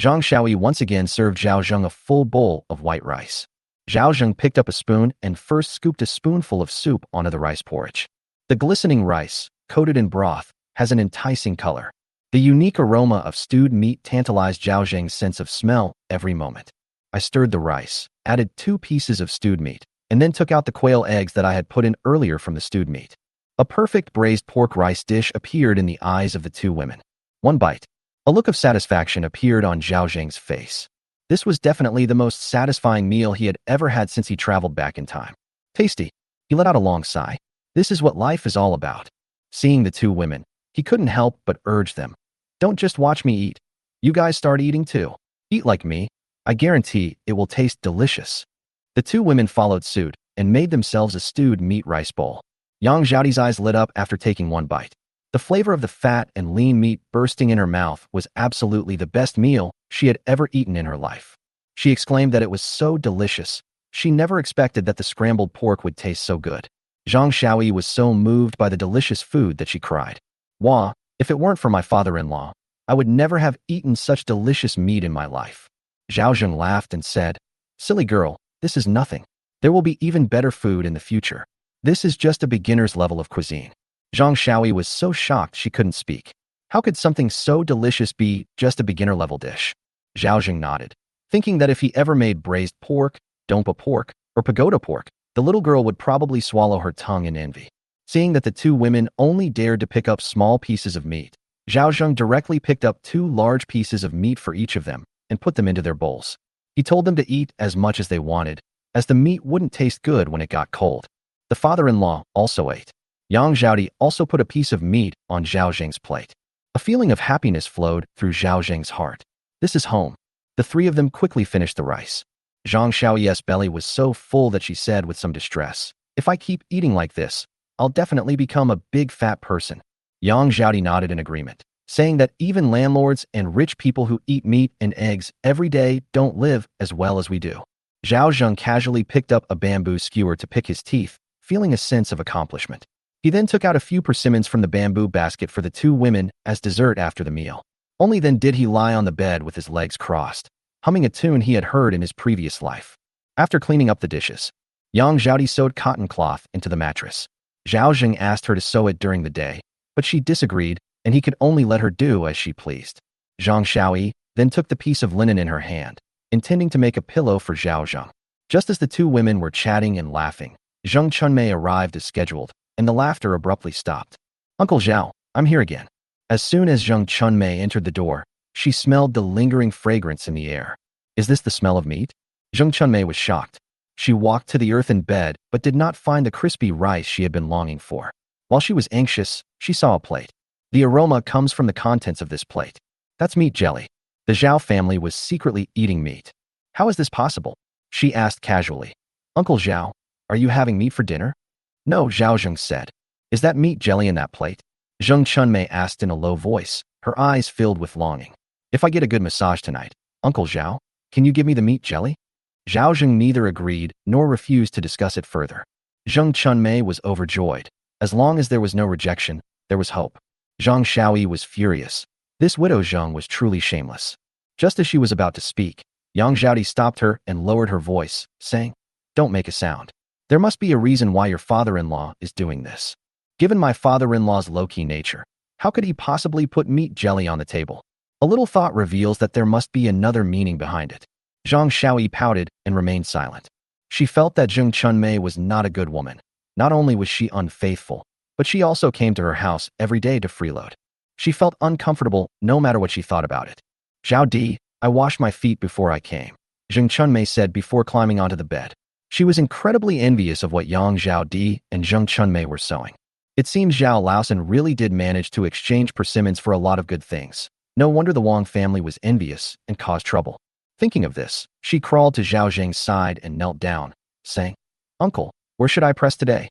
Zhang Shaoi once again served Zhao Zheng a full bowl of white rice. Zhao Zheng picked up a spoon and first scooped a spoonful of soup onto the rice porridge. The glistening rice, coated in broth, has an enticing color. The unique aroma of stewed meat tantalized Zhao Zheng's sense of smell every moment. I stirred the rice, added 2 pieces of stewed meat, and then took out the quail eggs that I had put in earlier from the stewed meat. A perfect braised pork rice dish appeared in the eyes of the 2 women. One bite. A look of satisfaction appeared on Zhao Zheng's face. This was definitely the most satisfying meal he had ever had since he traveled back in time. Tasty. He let out a long sigh. This is what life is all about. Seeing the 2 women, he couldn't help but urge them. Don't just watch me eat. You guys start eating too. Eat like me. I guarantee it will taste delicious. The 2 women followed suit and made themselves a stewed meat rice bowl. Yang Zhaodi's eyes lit up after taking one bite. The flavor of the fat and lean meat bursting in her mouth was absolutely the best meal she had ever eaten in her life. She exclaimed that it was so delicious. She never expected that the scrambled pork would taste so good. Zhang Shaoi was so moved by the delicious food that she cried. Wah, if it weren't for my father-in-law, I would never have eaten such delicious meat in my life. Zhao Zheng laughed and said, silly girl, this is nothing. There will be even better food in the future. This is just a beginner's level of cuisine. Zhang Shaoi was so shocked she couldn't speak. How could something so delicious be just a beginner-level dish? Zhao Zheng nodded, thinking that if he ever made braised pork, dompa pork, or pagoda pork, the little girl would probably swallow her tongue in envy. Seeing that the 2 women only dared to pick up small pieces of meat, Zhao Zheng directly picked up 2 large pieces of meat for each of them and put them into their bowls. He told them to eat as much as they wanted, as the meat wouldn't taste good when it got cold. The father-in-law also ate. Yang Zhaodi also put a piece of meat on Zhao Zheng's plate. A feeling of happiness flowed through Zhao Zheng's heart. This is home. The 3 of them quickly finished the rice. Zhang Shaoi's belly was so full that she said with some distress, if I keep eating like this, I'll definitely become a big fat person. Yang Zhaodi nodded in agreement, saying that even landlords and rich people who eat meat and eggs every day don't live as well as we do. Zhao Zheng casually picked up a bamboo skewer to pick his teeth, feeling a sense of accomplishment. He then took out a few persimmons from the bamboo basket for the 2 women as dessert after the meal. Only then did he lie on the bed with his legs crossed, humming a tune he had heard in his previous life. After cleaning up the dishes, Yang Zhaodi sewed cotton cloth into the mattress. Zhao Zheng asked her to sew it during the day, but she disagreed, and he could only let her do as she pleased. Zhang Shaoi then took the piece of linen in her hand, intending to make a pillow for Zhao Zheng. Just as the 2 women were chatting and laughing, Zheng Chunmei arrived as scheduled, and the laughter abruptly stopped. Uncle Zhao, I'm here again. As soon as Zheng Chunmei entered the door, she smelled the lingering fragrance in the air. Is this the smell of meat? Zheng Chunmei was shocked. She walked to the earthen bed, but did not find the crispy rice she had been longing for. While she was anxious, she saw a plate. The aroma comes from the contents of this plate. That's meat jelly. The Zhao family was secretly eating meat. How is this possible? She asked casually. Uncle Zhao, are you having meat for dinner? No, Zhao Zheng said. Is that meat jelly in that plate? Zheng Chunmei asked in a low voice, her eyes filled with longing. If I get a good massage tonight, Uncle Zhao, can you give me the meat jelly? Zhao Zheng neither agreed nor refused to discuss it further. Zheng Chunmei was overjoyed. As long as there was no rejection, there was hope. Zhang Xiaoyi was furious. This widow Zheng was truly shameless. Just as she was about to speak, Yang Zhaodi stopped her and lowered her voice, saying, Don't make a sound. There must be a reason why your father-in-law is doing this. Given my father-in-law's low-key nature, how could he possibly put meat jelly on the table? A little thought reveals that there must be another meaning behind it. Zhang Xiaoyi pouted and remained silent. She felt that Zheng Chunmei was not a good woman. Not only was she unfaithful, but she also came to her house every day to freeload. She felt uncomfortable no matter what she thought about it. Zhao Di, I washed my feet before I came, Zheng Chunmei said before climbing onto the bed. She was incredibly envious of what Yang Zhao Di and Zheng Chunmei were sewing. It seems Zhao Laosan really did manage to exchange persimmons for a lot of good things. No wonder the Wang family was envious and caused trouble. Thinking of this, she crawled to Zhao Zheng's side and knelt down, saying, Uncle, where should I press today?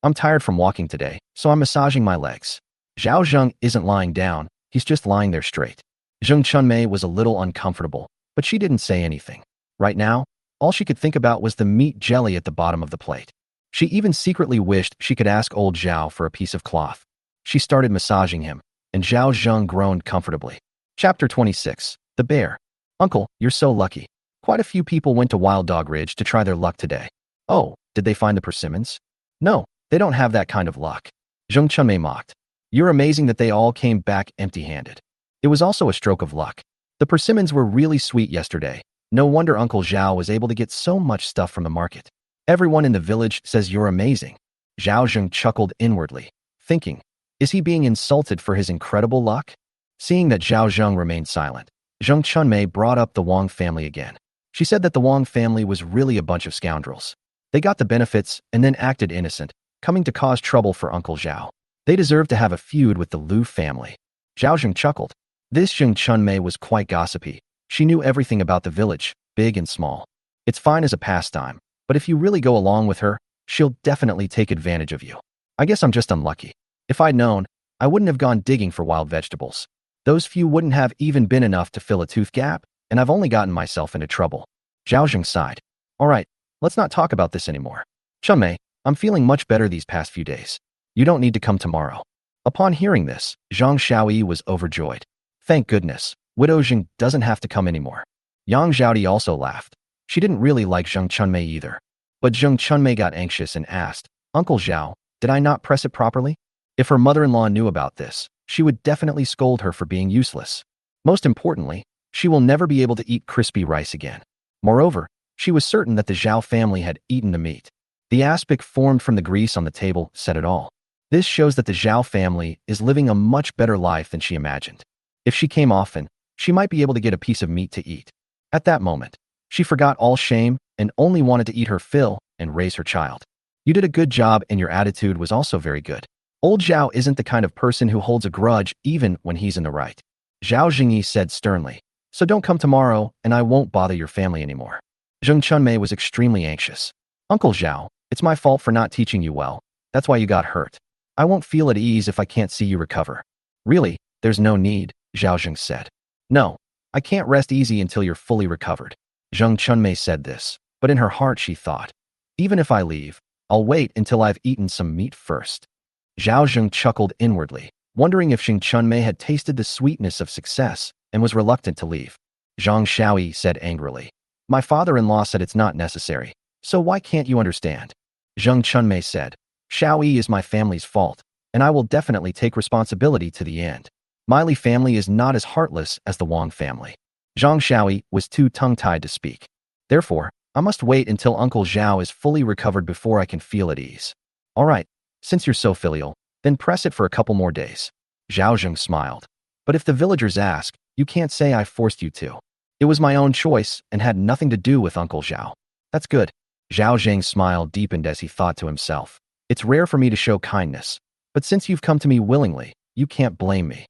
I'm tired from walking today, so I'm massaging my legs. Zhao Zheng isn't lying down, he's just lying there straight. Zheng Chunmei was a little uncomfortable, but she didn't say anything. Right now, all she could think about was the meat jelly at the bottom of the plate. She even secretly wished she could ask old Zhao for a piece of cloth. She started massaging him, and Zhao Zheng groaned comfortably. Chapter 26. The Bear. Uncle, you're so lucky. Quite a few people went to Wild Dog Ridge to try their luck today. Oh, did they find the persimmons? No, they don't have that kind of luck. Zheng Chunmei mocked. You're amazing that they all came back empty-handed. It was also a stroke of luck. The persimmons were really sweet yesterday. No wonder Uncle Zhao was able to get so much stuff from the market. Everyone in the village says you're amazing. Zhao Zheng chuckled inwardly, thinking, is he being insulted for his incredible luck? Seeing that Zhao Zheng remained silent, Zheng Chunmei brought up the Wang family again. She said that the Wang family was really a bunch of scoundrels. They got the benefits and then acted innocent, coming to cause trouble for Uncle Zhao. They deserved to have a feud with the Lu family. Zhao Zheng chuckled. This Zheng Chunmei was quite gossipy. She knew everything about the village, big and small. It's fine as a pastime, but if you really go along with her, she'll definitely take advantage of you. I guess I'm just unlucky. If I'd known, I wouldn't have gone digging for wild vegetables. Those few wouldn't have even been enough to fill a tooth gap, and I've only gotten myself into trouble. Zhao Zheng sighed. All right, let's not talk about this anymore. Chunmei, I'm feeling much better these past few days. You don't need to come tomorrow. Upon hearing this, Zhang Xiaoyi was overjoyed. Thank goodness, Widow Zheng doesn't have to come anymore. Yang Zhaodi also laughed. She didn't really like Zheng Chunmei either. But Zheng Chunmei got anxious and asked, Uncle Zhao, did I not press it properly? If her mother-in-law knew about this, she would definitely scold her for being useless. Most importantly, she will never be able to eat crispy rice again. Moreover, she was certain that the Zhao family had eaten the meat. The aspic formed from the grease on the table said it all. This shows that the Zhao family is living a much better life than she imagined. If she came often, she might be able to get a piece of meat to eat. At that moment, she forgot all shame and only wanted to eat her fill and raise her child. You did a good job and your attitude was also very good. Old Zhao isn't the kind of person who holds a grudge even when he's in the right. Zhao Jingyi said sternly, so don't come tomorrow and I won't bother your family anymore. Zheng Chunmei was extremely anxious. Uncle Zhao, it's my fault for not teaching you well. That's why you got hurt. I won't feel at ease if I can't see you recover. Really, there's no need, Zhao Zheng said. No, I can't rest easy until you're fully recovered. Zheng Chunmei said this, but in her heart she thought, even if I leave, I'll wait until I've eaten some meat first. Zhao Zheng chuckled inwardly, wondering if Zheng Chunmei had tasted the sweetness of success and was reluctant to leave. Zhang Xiaoyi said angrily, my father-in-law said it's not necessary, so why can't you understand? Zheng Chunmei said, Xiaoyi is my family's fault, and I will definitely take responsibility to the end. My Li family is not as heartless as the Wang family. Zhang Xiaoyi was too tongue-tied to speak. Therefore, I must wait until Uncle Zhao is fully recovered before I can feel at ease. All right, since you're so filial, then press it for a couple more days. Zhao Zheng smiled. But if the villagers ask, you can't say I forced you to. It was my own choice and had nothing to do with Uncle Zhao. That's good. Zhao Zheng's smile deepened as he thought to himself. It's rare for me to show kindness, but since you've come to me willingly, you can't blame me.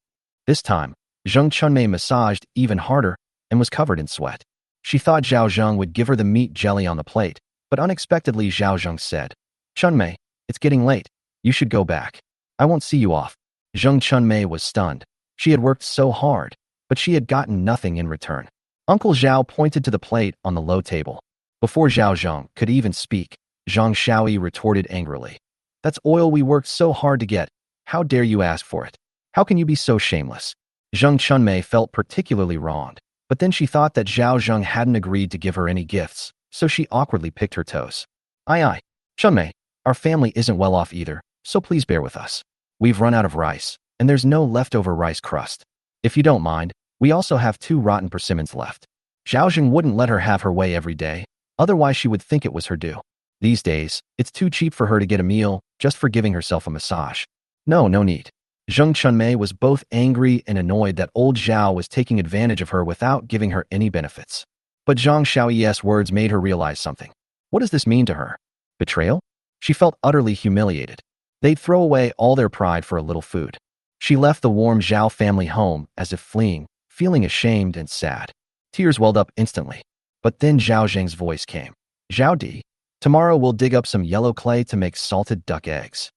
This time, Zheng Chunmei massaged even harder and was covered in sweat. She thought Zhao Zheng would give her the meat jelly on the plate, but unexpectedly Zhao Zheng said, Chunmei, it's getting late. You should go back. I won't see you off. Zheng Chunmei was stunned. She had worked so hard, but she had gotten nothing in return. Uncle Zhao pointed to the plate on the low table. Before Zhao Zheng could even speak, Zhang Shaoyi retorted angrily. That's oil we worked so hard to get. How dare you ask for it? How can you be so shameless? Zheng Chunmei felt particularly wronged, but then she thought that Zhao Zheng hadn't agreed to give her any gifts, so she awkwardly picked her toes. Aye, Chunmei, our family isn't well off either, so please bear with us. We've run out of rice, and there's no leftover rice crust. If you don't mind, we also have 2 rotten persimmons left. Zhao Zheng wouldn't let her have her way every day, otherwise she would think it was her due. These days, it's too cheap for her to get a meal just for giving herself a massage. No need. Zheng Chunmei was both angry and annoyed that old Zhao was taking advantage of her without giving her any benefits. But Zhang Shaoyi's words made her realize something. What does this mean to her? Betrayal? She felt utterly humiliated. They'd throw away all their pride for a little food. She left the warm Zhao family home as if fleeing, feeling ashamed and sad. Tears welled up instantly. But then Zhao Zheng's voice came. Zhao Di, tomorrow we'll dig up some yellow clay to make salted duck eggs.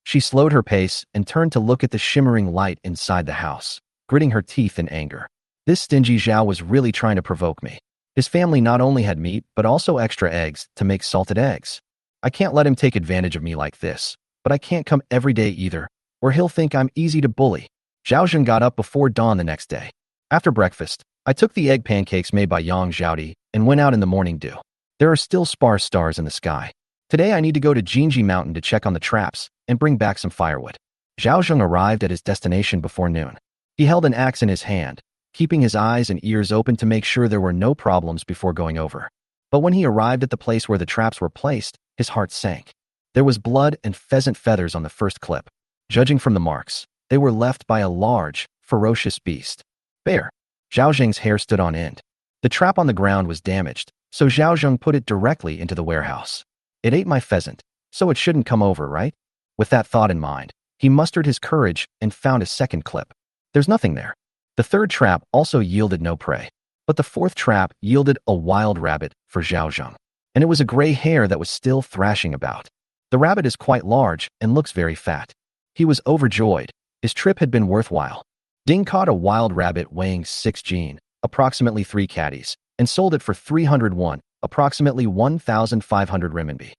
She slowed her pace and turned to look at the shimmering light inside the house, gritting her teeth in anger. This stingy Zhao was really trying to provoke me. His family not only had meat, but also extra eggs to make salted eggs. I can't let him take advantage of me like this, but I can't come every day either, or he'll think I'm easy to bully. Zhao Zheng got up before dawn the next day. After breakfast, I took the egg pancakes made by Yang Zhaodi and went out in the morning dew. There are still sparse stars in the sky. Today I need to go to Jinji Mountain to check on the traps and bring back some firewood. Zhao Zheng arrived at his destination before noon. He held an axe in his hand, keeping his eyes and ears open to make sure there were no problems before going over. But when he arrived at the place where the traps were placed, his heart sank. There was blood and pheasant feathers on the first clip. Judging from the marks, they were left by a large, ferocious beast. Bear. Zhao Zheng's hair stood on end. The trap on the ground was damaged, so Zhao Zheng put it directly into the warehouse. It ate my pheasant, so it shouldn't come over, right? With that thought in mind, he mustered his courage and found a second clip. There's nothing there. The third trap also yielded no prey, but the fourth trap yielded a wild rabbit for Zhao Zheng, and it was a gray hare that was still thrashing about. The rabbit is quite large and looks very fat. He was overjoyed. His trip had been worthwhile. Ding caught a wild rabbit weighing 6 jin, approximately 3 caddies, and sold it for 301, approximately 1,500 renminbi.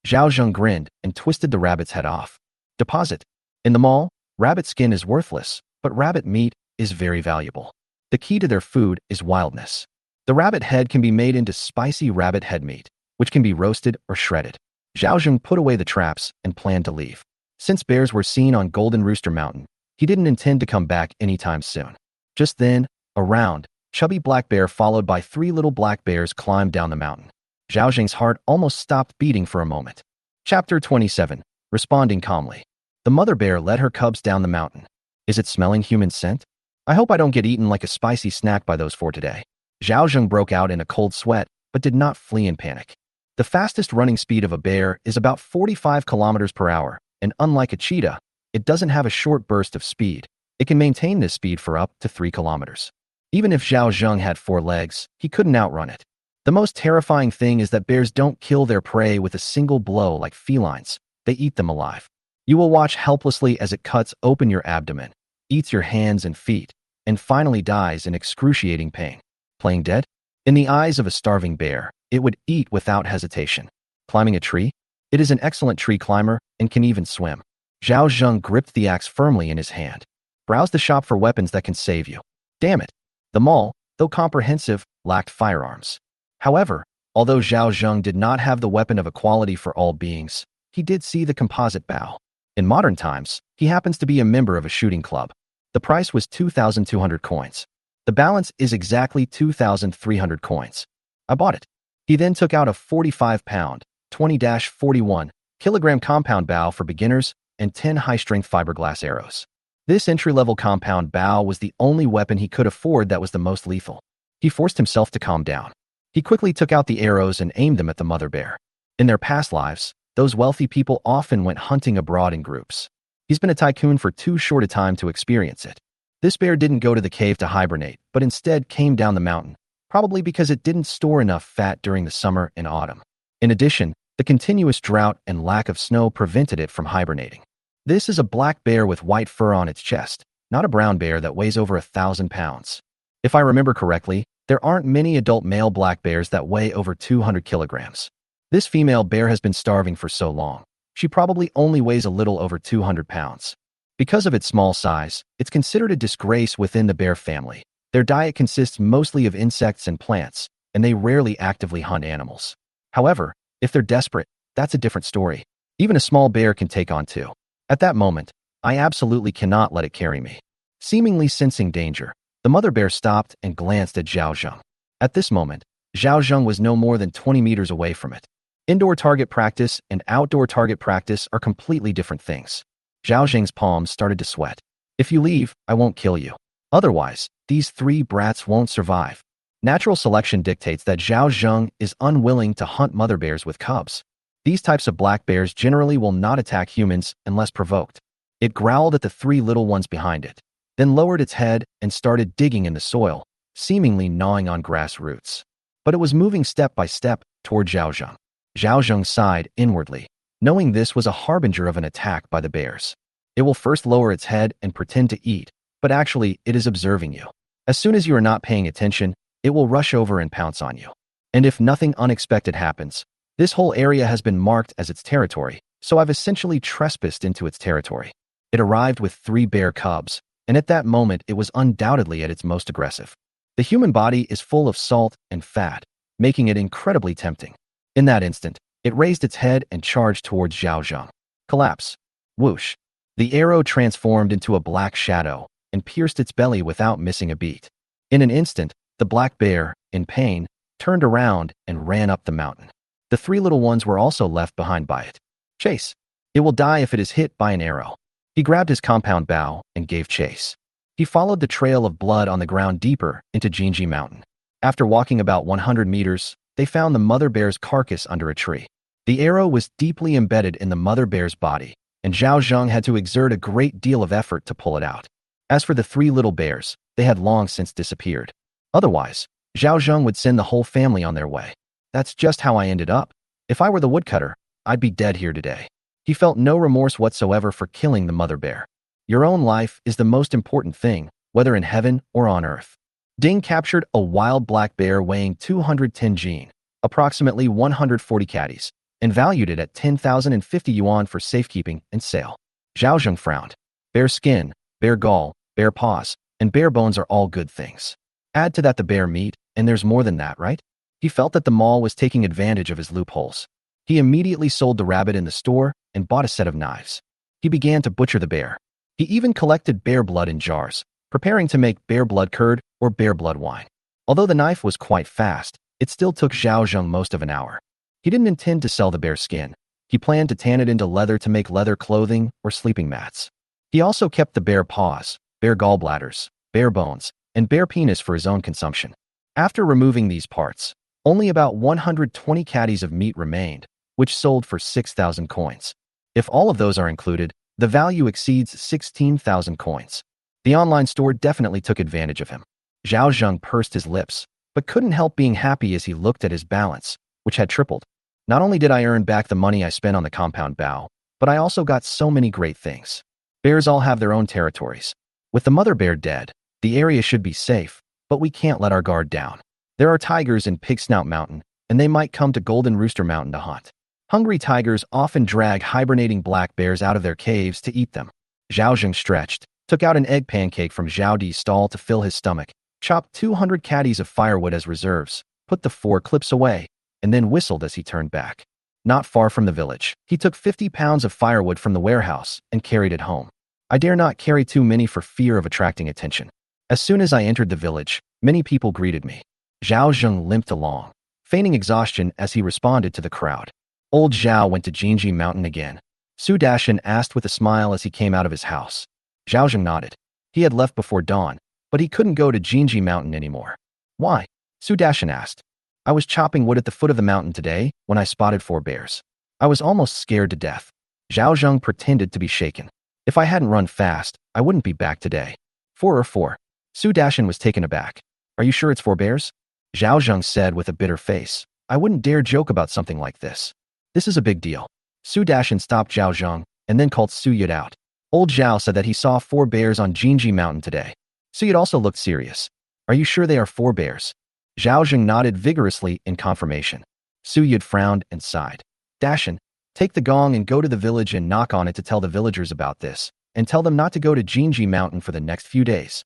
Zhao Zheng grinned and twisted the rabbit's head off. Deposit. In the mall, rabbit skin is worthless, but rabbit meat is very valuable. The key to their food is wildness. The rabbit head can be made into spicy rabbit head meat, which can be roasted or shredded. Zhao Zheng put away the traps and planned to leave. Since bears were seen on Golden Rooster Mountain, he didn't intend to come back anytime soon. Just then, a round, chubby black bear followed by 3 little black bears climbed down the mountain. Zhao Zheng's heart almost stopped beating for a moment. Chapter 27. Responding calmly. The mother bear led her cubs down the mountain. Is it smelling human scent? I hope I don't get eaten like a spicy snack by those 4 today. Zhao Zheng broke out in a cold sweat, but did not flee in panic. The fastest running speed of a bear is about 45 kilometers per hour, and unlike a cheetah, it doesn't have a short burst of speed. It can maintain this speed for up to 3 kilometers. Even if Zhao Zheng had 4 legs, he couldn't outrun it. The most terrifying thing is that bears don't kill their prey with a single blow like felines. They eat them alive. You will watch helplessly as it cuts open your abdomen, eats your hands and feet, and finally dies in excruciating pain. Playing dead? In the eyes of a starving bear, it would eat without hesitation. Climbing a tree? It is an excellent tree climber and can even swim. Zhao Zheng gripped the axe firmly in his hand. Browse the shop for weapons that can save you. Damn it. The mall, though comprehensive, lacked firearms. However, although Zhao Zheng did not have the weapon of equality for all beings, he did see the composite bow. In modern times, he happens to be a member of a shooting club. The price was 2,200 coins. The balance is exactly 2,300 coins. I bought it. He then took out a 45-pound, 20-41 kilogram compound bow for beginners and 10 high-strength fiberglass arrows. This entry-level compound bow was the only weapon he could afford that was the most lethal. He forced himself to calm down. He quickly took out the arrows and aimed them at the mother bear. In their past lives, those wealthy people often went hunting abroad in groups. He's been a tycoon for too short a time to experience it. This bear didn't go to the cave to hibernate, but instead came down the mountain, probably because it didn't store enough fat during the summer and autumn. In addition, the continuous drought and lack of snow prevented it from hibernating. This is a black bear with white fur on its chest, not a brown bear that weighs over 1,000 pounds. If I remember correctly, there aren't many adult male black bears that weigh over 200 kilograms. This female bear has been starving for so long. She probably only weighs a little over 200 pounds. Because of its small size, it's considered a disgrace within the bear family. Their diet consists mostly of insects and plants, and they rarely actively hunt animals. However, if they're desperate, that's a different story. Even a small bear can take on two. At that moment, I absolutely cannot let it carry me. Seemingly sensing danger, the mother bear stopped and glanced at Zhao Zheng. At this moment, Zhao Zheng was no more than 20 meters away from it. Indoor target practice and outdoor target practice are completely different things. Zhao Zheng's palms started to sweat. If you leave, I won't kill you. Otherwise, these three brats won't survive. Natural selection dictates that Zhao Zheng is unwilling to hunt mother bears with cubs. These types of black bears generally will not attack humans unless provoked. It growled at the three little ones behind it, then lowered its head and started digging in the soil, seemingly gnawing on grass roots. But it was moving step by step toward Zhao Zheng. Zhao Zheng sighed inwardly, knowing this was a harbinger of an attack by the bears. It will first lower its head and pretend to eat, but actually it is observing you. As soon as you are not paying attention, it will rush over and pounce on you. And if nothing unexpected happens, this whole area has been marked as its territory, so I've essentially trespassed into its territory. It arrived with 3 bear cubs, and at that moment it was undoubtedly at its most aggressive. The human body is full of salt and fat, making it incredibly tempting. In that instant, it raised its head and charged towards Zhao Zheng. Collapse. Whoosh. The arrow transformed into a black shadow and pierced its belly without missing a beat. In an instant, the black bear, in pain, turned around and ran up the mountain. The 3 little ones were also left behind by it. Chase. It will die if it is hit by an arrow. He grabbed his compound bow and gave chase. He followed the trail of blood on the ground deeper into Jinji Mountain. After walking about 100 meters, they found the mother bear's carcass under a tree. The arrow was deeply embedded in the mother bear's body, and Zhao Zheng had to exert a great deal of effort to pull it out. As for the 3 little bears, they had long since disappeared. Otherwise, Zhao Zheng would send the whole family on their way. That's just how I ended up. If I were the woodcutter, I'd be dead here today. He felt no remorse whatsoever for killing the mother bear. Your own life is the most important thing, whether in heaven or on earth. Ding captured a wild black bear weighing 210 jin, approximately 140 caddies, and valued it at 10,050 yuan for safekeeping and sale. Zhao Zheng frowned. Bear skin, bear gall, bear paws, and bear bones are all good things. Add to that the bear meat, and there's more than that, right? He felt that the mall was taking advantage of his loopholes. He immediately sold the rabbit in the store and bought a set of knives. He began to butcher the bear. He even collected bear blood in jars, preparing to make bear blood curd or bear blood wine. Although the knife was quite fast, it still took Zhao Zheng most of an hour. He didn't intend to sell the bear skin. He planned to tan it into leather to make leather clothing or sleeping mats. He also kept the bear paws, bear gallbladders, bear bones, and bear penis for his own consumption. After removing these parts, only about 120 caddies of meat remained, which sold for 6,000 coins. If all of those are included, the value exceeds 16,000 coins. The online store definitely took advantage of him. Zhao Zheng pursed his lips, but couldn't help being happy as he looked at his balance, which had tripled. Not only did I earn back the money I spent on the compound bow, but I also got so many great things. Bears all have their own territories. With the mother bear dead, the area should be safe, but we can't let our guard down. There are tigers in Pig Snout Mountain, and they might come to Golden Rooster Mountain to hunt. Hungry tigers often drag hibernating black bears out of their caves to eat them. Zhao Zheng stretched, took out an egg pancake from Zhao Di's stall to fill his stomach, chopped 200 caddies of firewood as reserves, put the 4 clips away, and then whistled as he turned back. Not far from the village, he took 50 pounds of firewood from the warehouse and carried it home. I dare not carry too many for fear of attracting attention. As soon as I entered the village, many people greeted me. Zhao Zheng limped along, feigning exhaustion as he responded to the crowd. Old Zhao went to Jinji Mountain again. Su Dashan asked with a smile as he came out of his house. Zhao Zheng nodded. He had left before dawn, but he couldn't go to Jinji Mountain anymore. Why? Su Dashan asked. I was chopping wood at the foot of the mountain today when I spotted 4 bears. I was almost scared to death. Zhao Zheng pretended to be shaken. If I hadn't run fast, I wouldn't be back today. 4 or 4. Su Dashan was taken aback. Are you sure it's 4 bears? Zhao Zheng said with a bitter face. I wouldn't dare joke about something like this. This is a big deal. Su Dashan stopped Zhao Zheng and then called Su Yud out. Old Zhao said that he saw 4 bears on Jinji Mountain today. Su Yud also looked serious. Are you sure they are 4 bears? Zhao Zheng nodded vigorously in confirmation. Su Yud frowned and sighed. Dashan, take the gong and go to the village and knock on it to tell the villagers about this, and tell them not to go to Jinji Mountain for the next few days.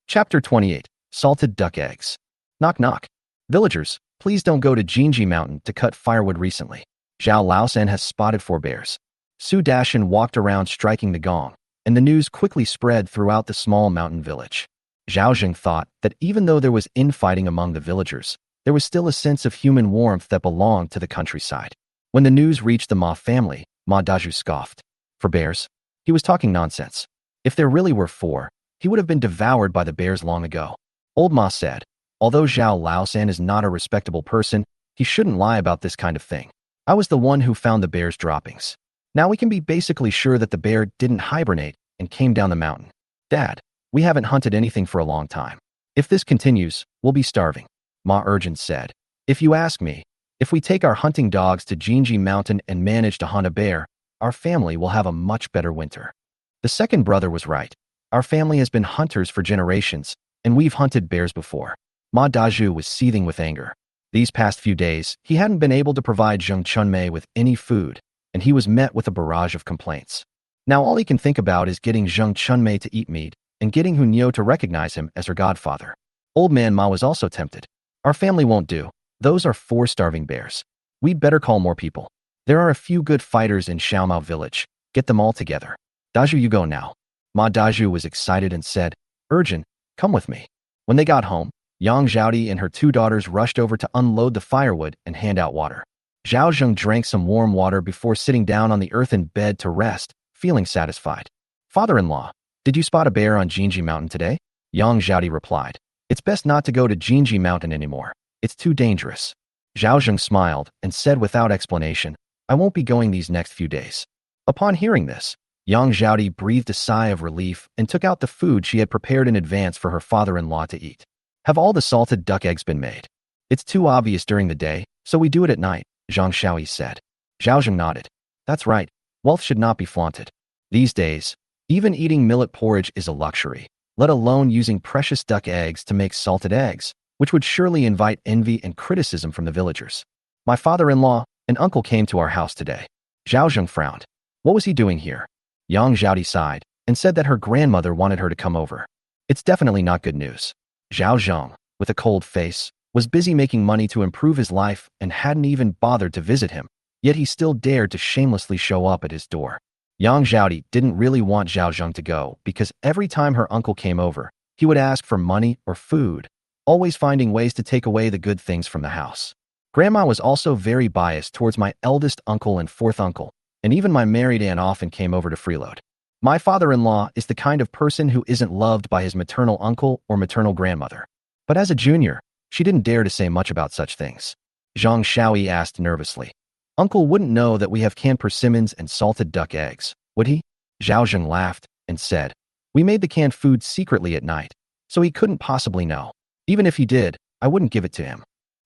Chapter 28. Salted Duck Eggs. Knock knock. Villagers, please don't go to Jinji Mountain to cut firewood recently. Zhao Laosan has spotted 4 bears. Su Dashan walked around striking the gong, and the news quickly spread throughout the small mountain village. Zhao Zheng thought that even though there was infighting among the villagers, there was still a sense of human warmth that belonged to the countryside. When the news reached the Ma family, Ma Daju scoffed. 4 bears? He was talking nonsense. If there really were 4, he would have been devoured by the bears long ago. Old Ma said, although Zhao Laosan is not a respectable person, he shouldn't lie about this kind of thing. I was the one who found the bear's droppings. Now we can be basically sure that the bear didn't hibernate and came down the mountain. Dad, we haven't hunted anything for a long time. If this continues, we'll be starving. Ma Urgent said. If you ask me, if we take our hunting dogs to Jinji Mountain and manage to hunt a bear, our family will have a much better winter. The second brother was right. Our family has been hunters for generations, and we've hunted bears before. Ma Daju was seething with anger. These past few days, he hadn't been able to provide Zheng Chunmei with any food, and he was met with a barrage of complaints. Now all he can think about is getting Zheng Chunmei to eat meat and getting Hu Niu to recognize him as her godfather. Old man Ma was also tempted. Our family won't do. Those are 4 starving bears. We'd better call more people. There are a few good fighters in Xiaomao village. Get them all together. Daju, you go now. Ma Daju was excited and said, Urgent, come with me. When they got home, Yang Zhaodi and her 2 daughters rushed over to unload the firewood and hand out water. Zhao Zheng drank some warm water before sitting down on the earthen bed to rest, feeling satisfied. Father-in-law, did you spot a bear on Jinji Mountain today? Yang Zhaodi replied. It's best not to go to Jinji Mountain anymore. It's too dangerous. Zhao Zheng smiled and said without explanation, I won't be going these next few days. Upon hearing this, Yang Zhaodi breathed a sigh of relief and took out the food she had prepared in advance for her father-in-law to eat. Have all the salted duck eggs been made? It's too obvious during the day, so we do it at night, Zhang Xiaoyi said. Zhao Zheng nodded. That's right, wealth should not be flaunted. These days, even eating millet porridge is a luxury, let alone using precious duck eggs to make salted eggs, which would surely invite envy and criticism from the villagers. My father-in-law and uncle came to our house today. Zhao Zheng frowned. What was he doing here? Yang Zhaodi sighed and said that her grandmother wanted her to come over. It's definitely not good news. Zhao Zheng, with a cold face, was busy making money to improve his life and hadn't even bothered to visit him, yet he still dared to shamelessly show up at his door. Yang Zhaodi didn't really want Zhao Zheng to go because every time her uncle came over, he would ask for money or food, always finding ways to take away the good things from the house. Grandma was also very biased towards my eldest uncle and 4th uncle, and even my married aunt often came over to freeload. My father-in-law is the kind of person who isn't loved by his maternal uncle or maternal grandmother. But as a junior, she didn't dare to say much about such things. Zhang Xiaoyi asked nervously. Uncle wouldn't know that we have canned persimmons and salted duck eggs, would he? Zhao Zheng laughed and said, we made the canned food secretly at night, so he couldn't possibly know. Even if he did, I wouldn't give it to him.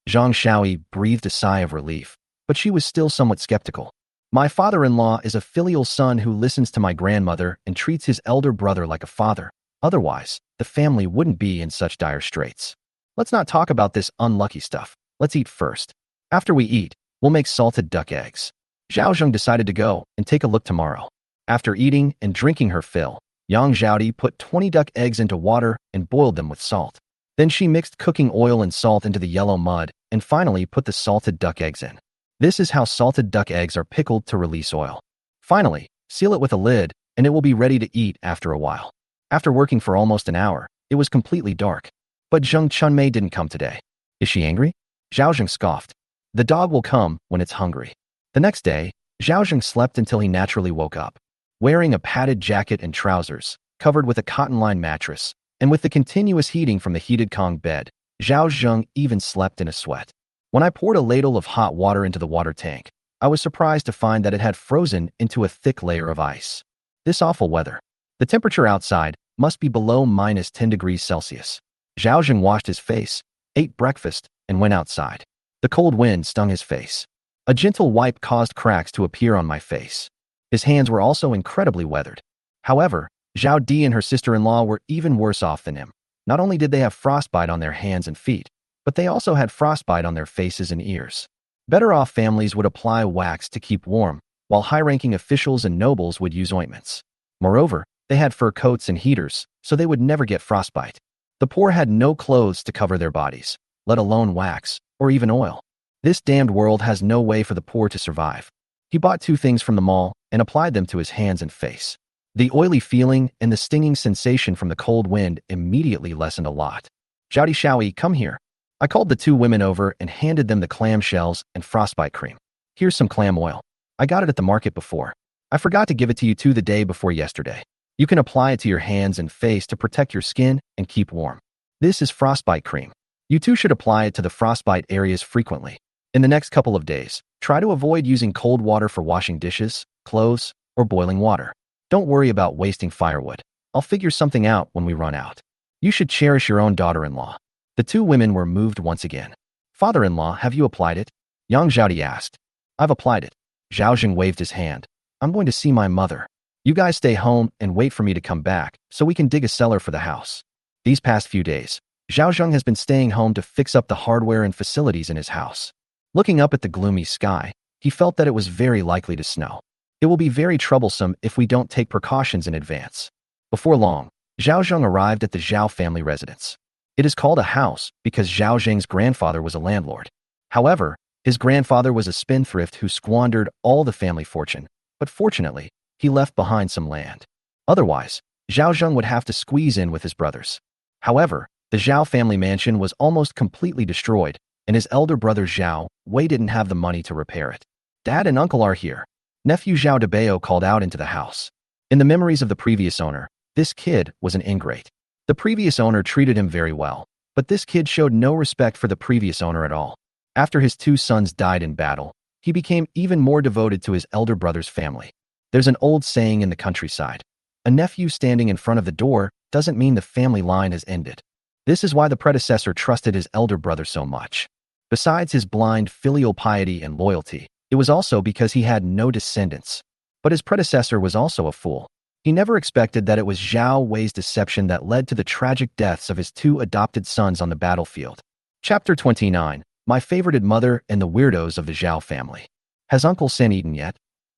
Zhang Xiaoyi breathed a sigh of relief, but she was still somewhat skeptical. My father-in-law is a filial son who listens to my grandmother and treats his elder brother like a father. Otherwise, the family wouldn't be in such dire straits. Let's not talk about this unlucky stuff. Let's eat first. After we eat, we'll make salted duck eggs. Zhao Zheng decided to go and take a look tomorrow. After eating and drinking her fill, Yang Zhaodi put 20 duck eggs into water and boiled them with salt. Then she mixed cooking oil and salt into the yellow mud and finally put the salted duck eggs in. This is how salted duck eggs are pickled to release oil. Finally, seal it with a lid and it will be ready to eat after a while. After working for almost an hour, it was completely dark. But Zheng Chunmei didn't come today. Is she angry? Zhao Zheng scoffed. The dog will come when it's hungry. The next day, Zhao Zheng slept until he naturally woke up. Wearing a padded jacket and trousers, covered with a cotton-lined mattress, and with the continuous heating from the heated Kong bed, Zhao Zheng even slept in a sweat. When I poured a ladle of hot water into the water tank, I was surprised to find that it had frozen into a thick layer of ice. This awful weather. The temperature outside must be below -10 degrees Celsius. Zhao Zheng washed his face, ate breakfast, and went outside. The cold wind stung his face. A gentle wipe caused cracks to appear on my face. His hands were also incredibly weathered. However, Zhao Di and her sister-in-law were even worse off than him. Not only did they have frostbite on their hands and feet, but they also had frostbite on their faces and ears. Better-off families would apply wax to keep warm, while high-ranking officials and nobles would use ointments. Moreover, they had fur coats and heaters, so they would never get frostbite. The poor had no clothes to cover their bodies, let alone wax, or even oil. This damned world has no way for the poor to survive. He bought 2 things from the mall and applied them to his hands and face. The oily feeling and the stinging sensation from the cold wind immediately lessened a lot. Zhao Shaoyi, come here. I called the 2 women over and handed them the clam shells and frostbite cream. Here's some clam oil. I got it at the market before. I forgot to give it to you 2 the day before yesterday. You can apply it to your hands and face to protect your skin and keep warm. This is frostbite cream. You too should apply it to the frostbite areas frequently. In the next couple of days, try to avoid using cold water for washing dishes, clothes, or boiling water. Don't worry about wasting firewood. I'll figure something out when we run out. You should cherish your own daughter-in-law. The 2 women were moved once again. Father-in-law, have you applied it? Yang Zhaodi asked. I've applied it. Zhao Zheng waved his hand. I'm going to see my mother. You guys stay home and wait for me to come back so we can dig a cellar for the house. These past few days, Zhao Zheng has been staying home to fix up the hardware and facilities in his house. Looking up at the gloomy sky, he felt that it was very likely to snow. It will be very troublesome if we don't take precautions in advance. Before long, Zhao Zheng arrived at the Zhao family residence. It is called a house because Zhao Zheng's grandfather was a landlord. However, his grandfather was a spendthrift who squandered all the family fortune, but fortunately, he left behind some land. Otherwise, Zhao Zheng would have to squeeze in with his brothers. However, the Zhao family mansion was almost completely destroyed, and his elder brother Zhao Wei didn't have the money to repair it. Dad and uncle are here. Nephew Zhao Debao called out into the house. In the memories of the previous owner, this kid was an ingrate. The previous owner treated him very well, but this kid showed no respect for the previous owner at all. After his 2 sons died in battle, he became even more devoted to his elder brother's family. There's an old saying in the countryside. A nephew standing in front of the door doesn't mean the family line has ended. This is why the predecessor trusted his elder brother so much. Besides his blind filial piety and loyalty, it was also because he had no descendants. But his predecessor was also a fool. He never expected that it was Zhao Wei's deception that led to the tragic deaths of his 2 adopted sons on the battlefield. Chapter 29. My favorited mother and the weirdos of the Zhao family. Has Uncle Sen eaten yet?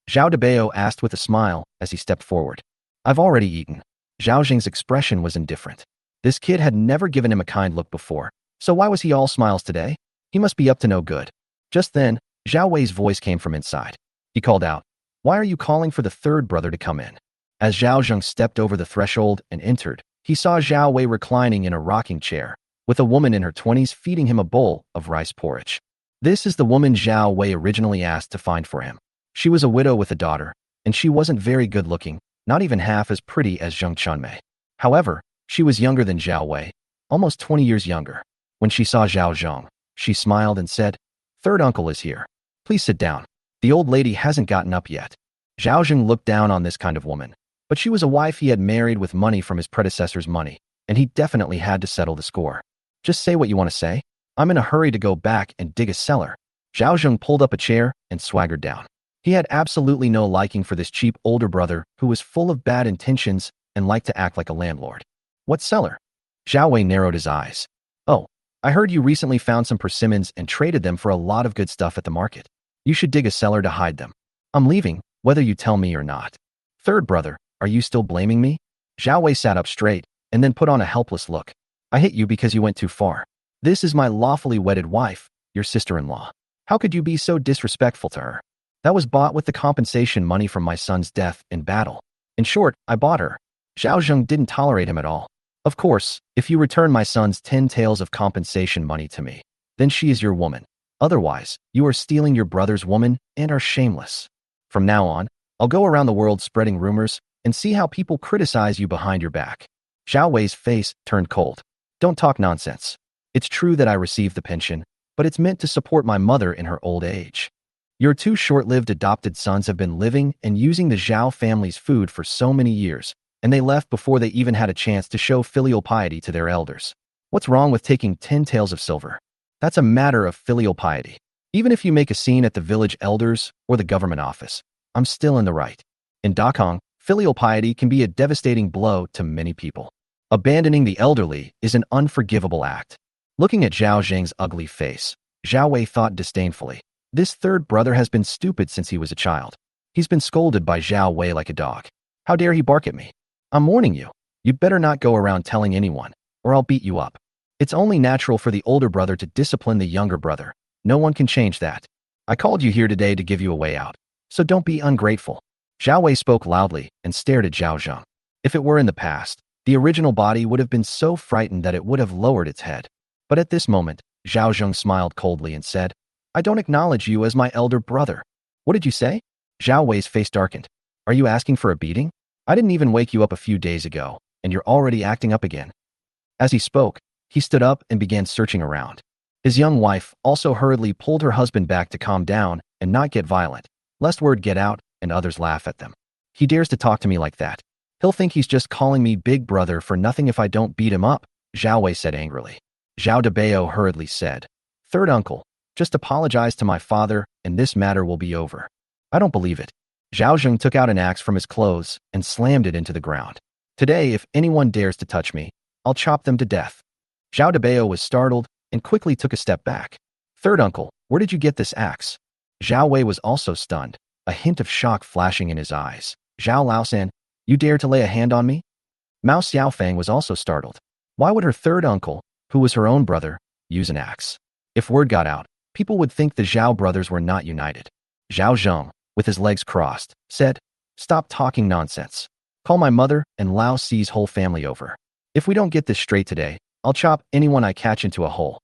Zhao Debao asked with a smile as he stepped forward. I've already eaten. Zhao Zheng's expression was indifferent. This kid had never given him a kind look before, so why was he all smiles today? He must be up to no good. Just then, Zhao Wei's voice came from inside. He called out, Why are you calling for the 3rd brother to come in? As Zhao Zheng stepped over the threshold and entered, he saw Zhao Wei reclining in a rocking chair, with a woman in her 20s feeding him a bowl of rice porridge. This is the woman Zhao Wei originally asked to find for him. She was a widow with a daughter, and she wasn't very good-looking, not even half as pretty as Zheng Chunmei. However, she was younger than Zhao Wei, almost 20 years younger. When she saw Zhao Zheng, she smiled and said, 3rd uncle is here. Please sit down. The old lady hasn't gotten up yet. Zhao Zheng looked down on this kind of woman, but she was a wife he had married with money from his predecessor's money, and he definitely had to settle the score. Just say what you want to say. I'm in a hurry to go back and dig a cellar. Zhao Zheng pulled up a chair and swaggered down. He had absolutely no liking for this cheap older brother who was full of bad intentions and liked to act like a landlord. What cellar? Zhao Wei narrowed his eyes. Oh, I heard you recently found some persimmons and traded them for a lot of good stuff at the market. You should dig a cellar to hide them. I'm leaving, whether you tell me or not. 3rd brother, are you still blaming me? Zhao Wei sat up straight and then put on a helpless look. I hit you because you went too far. This is my lawfully wedded wife, your sister-in-law. How could you be so disrespectful to her? That was bought with the compensation money from my son's death in battle. In short, I bought her. Zhao Zheng didn't tolerate him at all. Of course, if you return my son's 10 taels of compensation money to me, then she is your woman. Otherwise, you are stealing your brother's woman and are shameless. From now on, I'll go around the world spreading rumors and see how people criticize you behind your back. Zhao Wei's face turned cold. Don't talk nonsense. It's true that I received the pension, but it's meant to support my mother in her old age. Your two short-lived adopted sons have been living and using the Zhao family's food for so many years, and they left before they even had a chance to show filial piety to their elders. What's wrong with taking 10 taels of silver? That's a matter of filial piety. Even if you make a scene at the village elders or the government office, I'm still in the right. In Dakong, filial piety can be a devastating blow to many people. Abandoning the elderly is an unforgivable act. Looking at Zhao Zheng's ugly face, Zhao Wei thought disdainfully, this third brother has been stupid since he was a child. He's been scolded by Zhao Wei like a dog. How dare he bark at me? I'm warning you. You'd better not go around telling anyone, or I'll beat you up. It's only natural for the older brother to discipline the younger brother. No one can change that. I called you here today to give you a way out, so don't be ungrateful. Zhao Wei spoke loudly and stared at Zhao Zheng. If it were in the past, the original body would have been so frightened that it would have lowered its head. But at this moment, Zhao Zheng smiled coldly and said, I don't acknowledge you as my elder brother. What did you say? Zhao Wei's face darkened. Are you asking for a beating? I didn't even wake you up a few days ago, and you're already acting up again. As he spoke, he stood up and began searching around. His young wife also hurriedly pulled her husband back to calm down and not get violent, lest word get out and others laugh at them. He dares to talk to me like that. He'll think he's just calling me big brother for nothing if I don't beat him up, Zhao Wei said angrily. Zhao Debao hurriedly said, Third uncle, just apologize to my father and this matter will be over. I don't believe it. Zhao Zheng took out an axe from his clothes and slammed it into the ground. Today, if anyone dares to touch me, I'll chop them to death. Zhao Debao was startled and quickly took a step back. Third uncle, where did you get this axe? Zhao Wei was also stunned, a hint of shock flashing in his eyes. Zhao Laosan, you dare to lay a hand on me? Mao Xiaofang was also startled. Why would her third uncle, who was her own brother, use an axe? If word got out, people would think the Zhao brothers were not united. Zhao Zheng, with his legs crossed, said, Stop talking nonsense. Call my mother and Lao Si's whole family over. If we don't get this straight today, I'll chop anyone I catch into a hole.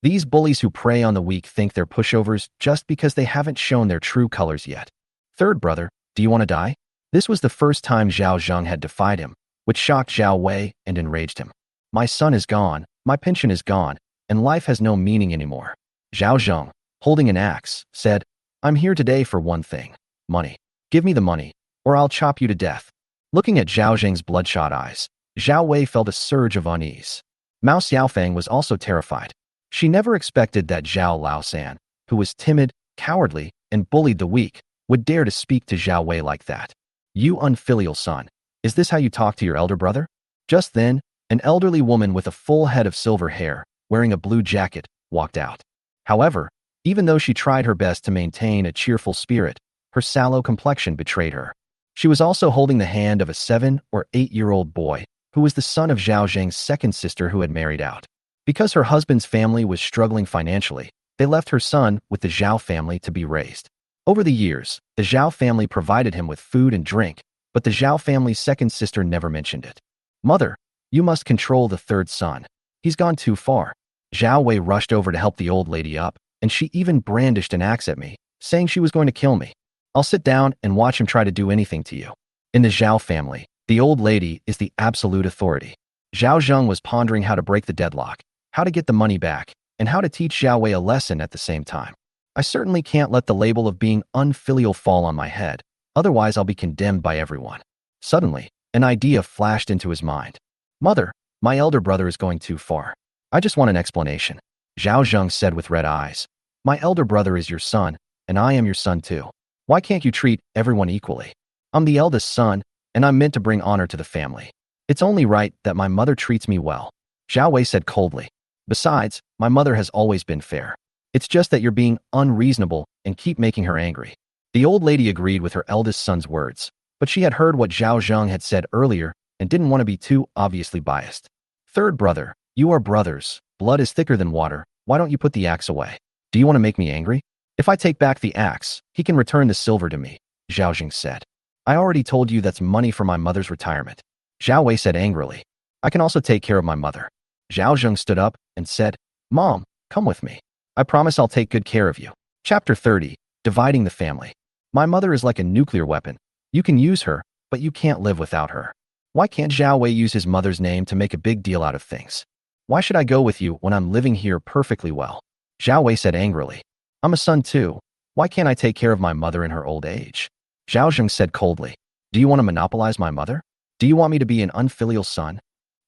These bullies who prey on the weak think they're pushovers just because they haven't shown their true colors yet. Third brother, do you want to die? This was the first time Zhao Zheng had defied him, which shocked Zhao Wei and enraged him. My son is gone, my pension is gone, and life has no meaning anymore. Zhao Zheng, holding an axe, said, I'm here today for one thing, money. Give me the money, or I'll chop you to death. Looking at Zhao Zheng's bloodshot eyes, Zhao Wei felt a surge of unease. Mao Xiaofang was also terrified. She never expected that Zhao Laosan, who was timid, cowardly, and bullied the weak, would dare to speak to Zhao Wei like that. You unfilial son, is this how you talk to your elder brother? Just then, an elderly woman with a full head of silver hair, wearing a blue jacket, walked out. However, even though she tried her best to maintain a cheerful spirit, her sallow complexion betrayed her. She was also holding the hand of a 7- or 8-year-old boy, who was the son of Zhao Zheng's second sister who had married out. Because her husband's family was struggling financially, they left her son with the Zhao family to be raised. Over the years, the Zhao family provided him with food and drink, but the Zhao family's second sister never mentioned it. Mother, you must control the third son. He's gone too far. Zhao Wei rushed over to help the old lady up, and she even brandished an axe at me, saying she was going to kill me. I'll sit down and watch him try to do anything to you. In the Zhao family, the old lady is the absolute authority. Zhao Zheng was pondering how to break the deadlock, how to get the money back, and how to teach Zhao Wei a lesson at the same time. I certainly can't let the label of being unfilial fall on my head, otherwise I'll be condemned by everyone. Suddenly, an idea flashed into his mind. Mother, my elder brother is going too far. I just want an explanation. Zhao Zheng said with red eyes. My elder brother is your son, and I am your son too. Why can't you treat everyone equally? I'm the eldest son, and I'm meant to bring honor to the family. It's only right that my mother treats me well. Zhao Wei said coldly. Besides, my mother has always been fair. It's just that you're being unreasonable and keep making her angry. The old lady agreed with her eldest son's words, but she had heard what Zhao Zheng had said earlier and didn't want to be too obviously biased. Third brother, you are brothers. Blood is thicker than water. Why don't you put the axe away? Do you want to make me angry? If I take back the axe, he can return the silver to me, Zhao Zheng said. I already told you that's money for my mother's retirement. Zhao Wei said angrily. I can also take care of my mother. Zhao Zheng stood up and said, Mom, come with me. I promise I'll take good care of you. Chapter 30, Dividing the Family. My mother is like a nuclear weapon. You can use her, but you can't live without her. Why can't Zhao Wei use his mother's name to make a big deal out of things? Why should I go with you when I'm living here perfectly well? Zhao Wei said angrily. I'm a son too. Why can't I take care of my mother in her old age? Zhao Zheng said coldly. Do you want to monopolize my mother? Do you want me to be an unfilial son?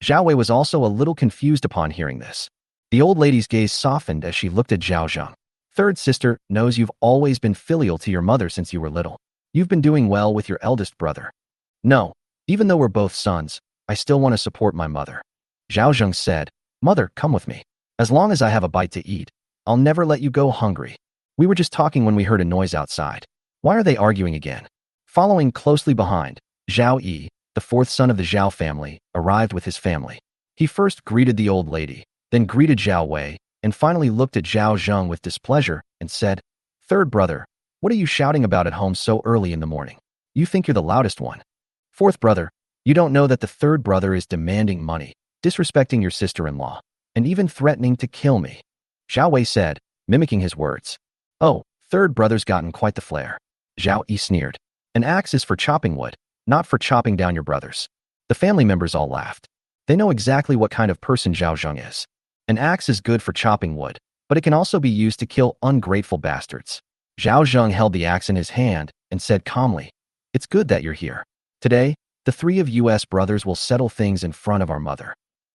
Zhao Wei was also a little confused upon hearing this. The old lady's gaze softened as she looked at Zhao Zheng. Third sister knows you've always been filial to your mother since you were little. You've been doing well with your eldest brother. No, even though we're both sons, I still want to support my mother. Zhao Zheng said, Mother, come with me. As long as I have a bite to eat, I'll never let you go hungry. We were just talking when we heard a noise outside. Why are they arguing again? Following closely behind, Zhao Yi, the fourth son of the Zhao family, arrived with his family. He first greeted the old lady, then greeted Zhao Wei, and finally looked at Zhao Zheng with displeasure and said, Third brother, what are you shouting about at home so early in the morning? You think you're the loudest one. Fourth brother, you don't know that the third brother is demanding money, disrespecting your sister-in-law, and even threatening to kill me. Zhao Wei said, mimicking his words. Oh, third brother's gotten quite the flair. Zhao Yi sneered. An axe is for chopping wood, not for chopping down your brothers. The family members all laughed. They know exactly what kind of person Zhao Zheng is. An axe is good for chopping wood, but it can also be used to kill ungrateful bastards. Zhao Zheng held the axe in his hand and said calmly, It's good that you're here. Today, the three of us brothers will settle things in front of our mother.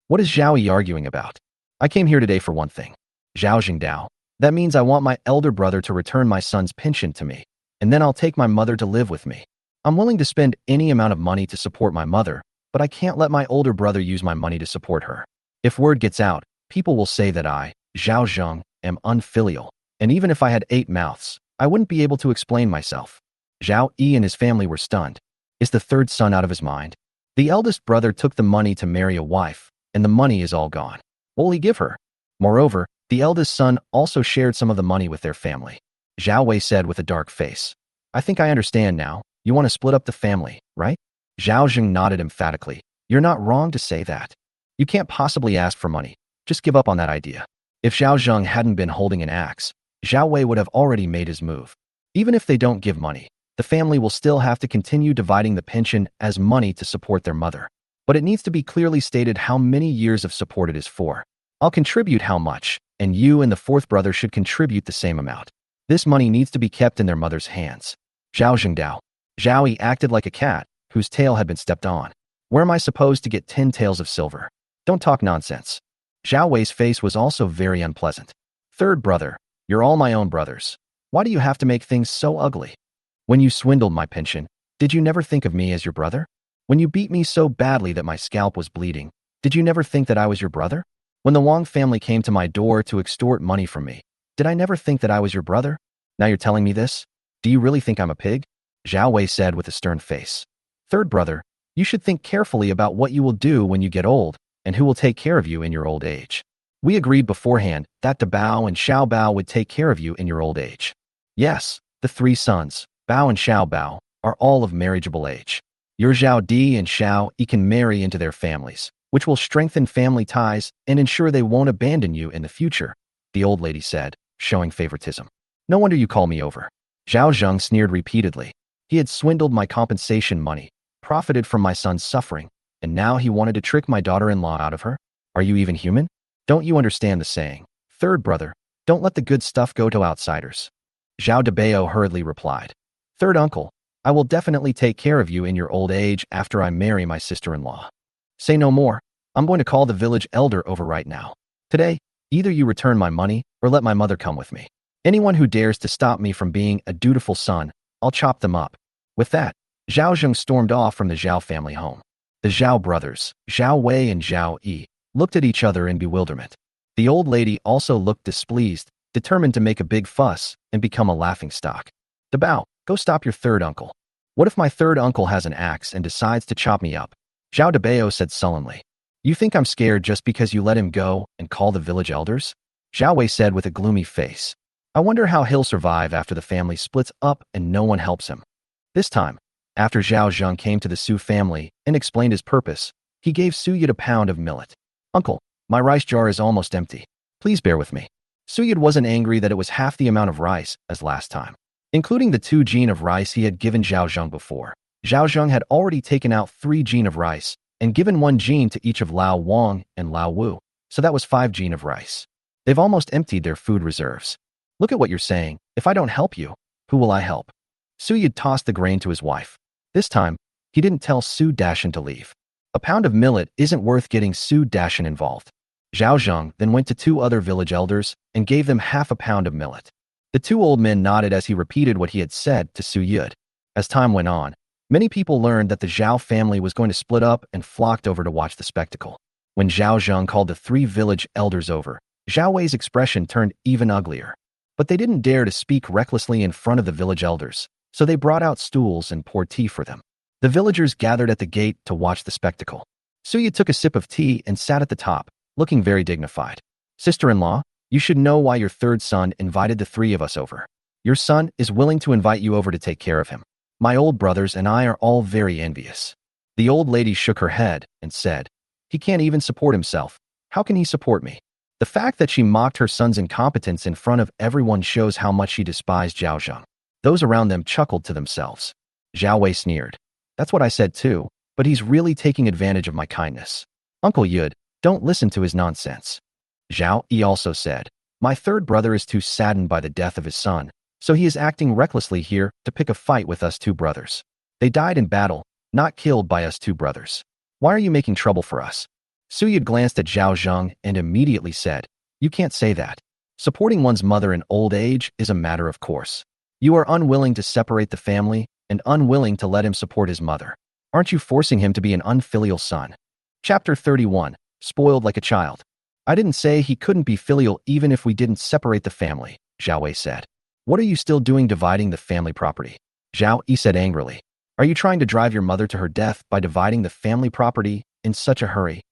What is Zhao Yi arguing about? I came here today for one thing. Zhao Zhengdao. That means I want my elder brother to return my son's pension to me, and then I'll take my mother to live with me. I'm willing to spend any amount of money to support my mother, but I can't let my older brother use my money to support her. If word gets out, people will say that I, Zhao Zheng, am unfilial, and even if I had 8 mouths, I wouldn't be able to explain myself. Zhao Yi and his family were stunned. Is the third son out of his mind? The eldest brother took the money to marry a wife, and the money is all gone. What will he give her? Moreover, the eldest son also shared some of the money with their family. Zhao Wei said with a dark face. I think I understand now. You want to split up the family, right? Zhao Zheng nodded emphatically. You're not wrong to say that. You can't possibly ask for money. Just give up on that idea. If Zhao Zheng hadn't been holding an axe, Zhao Wei would have already made his move. Even if they don't give money, the family will still have to continue dividing the pension as money to support their mother. But it needs to be clearly stated how many years of support it is for. I'll contribute how much, and you and the fourth brother should contribute the same amount. This money needs to be kept in their mother's hands. Zhao Zhengdao. Zhao Yi acted like a cat whose tail had been stepped on. Where am I supposed to get 10 taels of silver? Don't talk nonsense. Zhao Wei's face was also very unpleasant. Third brother, you're all my own brothers. Why do you have to make things so ugly? When you swindled my pension, did you never think of me as your brother? When you beat me so badly that my scalp was bleeding, did you never think that I was your brother? When the Wang family came to my door to extort money from me, did I never think that I was your brother? Now you're telling me this? Do you really think I'm a pig? Zhao Wei said with a stern face. Third brother, you should think carefully about what you will do when you get old, and who will take care of you in your old age. We agreed beforehand that Da Bao and Xiao Bao would take care of you in your old age. Yes, the 3 sons, Bao and Xiao Bao, are all of marriageable age. Your Zhao Di and Xiao Yi can marry into their families, which will strengthen family ties and ensure they won't abandon you in the future, the old lady said, showing favoritism. No wonder you call me over. Zhao Zheng sneered repeatedly. He had swindled my compensation money, profited from my son's suffering, and now he wanted to trick my daughter-in-law out of her? Are you even human? Don't you understand the saying? Third brother, don't let the good stuff go to outsiders. Zhao Debao hurriedly replied. Third uncle, I will definitely take care of you in your old age after I marry my sister-in-law. Say no more. I'm going to call the village elder over right now. Today, either you return my money or let my mother come with me. Anyone who dares to stop me from being a dutiful son, I'll chop them up. With that, Zhao Zheng stormed off from the Zhao family home. The Zhao brothers, Zhao Wei and Zhao Yi, looked at each other in bewilderment. The old lady also looked displeased, determined to make a big fuss and become a laughingstock. Da Bao, go stop your third uncle. What if my third uncle has an axe and decides to chop me up? Zhao Debao said sullenly. You think I'm scared just because you let him go and call the village elders? Zhao Wei said with a gloomy face. I wonder how he'll survive after the family splits up and no one helps him. This time, after Zhao Zheng came to the Su family and explained his purpose, he gave Su Yid a pound of millet. Uncle, my rice jar is almost empty. Please bear with me. Su Yid wasn't angry that it was half the amount of rice as last time. Including the 2 jin of rice he had given Zhao Zheng before, Zhao Zheng had already taken out 3 jin of rice and given 1 jin to each of Lao Wang and Lao Wu, so that was 5 jin of rice. They've almost emptied their food reserves. Look at what you're saying. If I don't help you, who will I help? Su Yud tossed the grain to his wife. This time, he didn't tell Su Dashan to leave. A pound of millet isn't worth getting Su Dashan involved. Zhao Zheng then went to two other village elders and gave them half a pound of millet. The two old men nodded as he repeated what he had said to Su Yud. As time went on, many people learned that the Zhao family was going to split up and flocked over to watch the spectacle. When Zhao Zheng called the three village elders over, Zhao Wei's expression turned even uglier. But they didn't dare to speak recklessly in front of the village elders, so they brought out stools and poured tea for them. The villagers gathered at the gate to watch the spectacle. Su Yud took a sip of tea and sat at the top, looking very dignified. Sister-in-law, you should know why your third son invited the three of us over. Your son is willing to invite you over to take care of him. My old brothers and I are all very envious. The old lady shook her head and said, he can't even support himself. How can he support me? The fact that she mocked her son's incompetence in front of everyone shows how much she despised Zhao Zheng. Those around them chuckled to themselves. Zhao Wei sneered. That's what I said too, but he's really taking advantage of my kindness. Uncle Yud, don't listen to his nonsense. Zhao Yi also said, my third brother is too saddened by the death of his son, so he is acting recklessly here to pick a fight with us two brothers. They died in battle, not killed by us two brothers. Why are you making trouble for us? Su Yud glanced at Zhao Zheng and immediately said, you can't say that. Supporting one's mother in old age is a matter of course. You are unwilling to separate the family and unwilling to let him support his mother. Aren't you forcing him to be an unfilial son? Chapter 31, Spoiled like a child. I didn't say he couldn't be filial even if we didn't separate the family, Zhao Wei said. What are you still doing dividing the family property? Zhao Yi said angrily. Are you trying to drive your mother to her death by dividing the family property in such a hurry?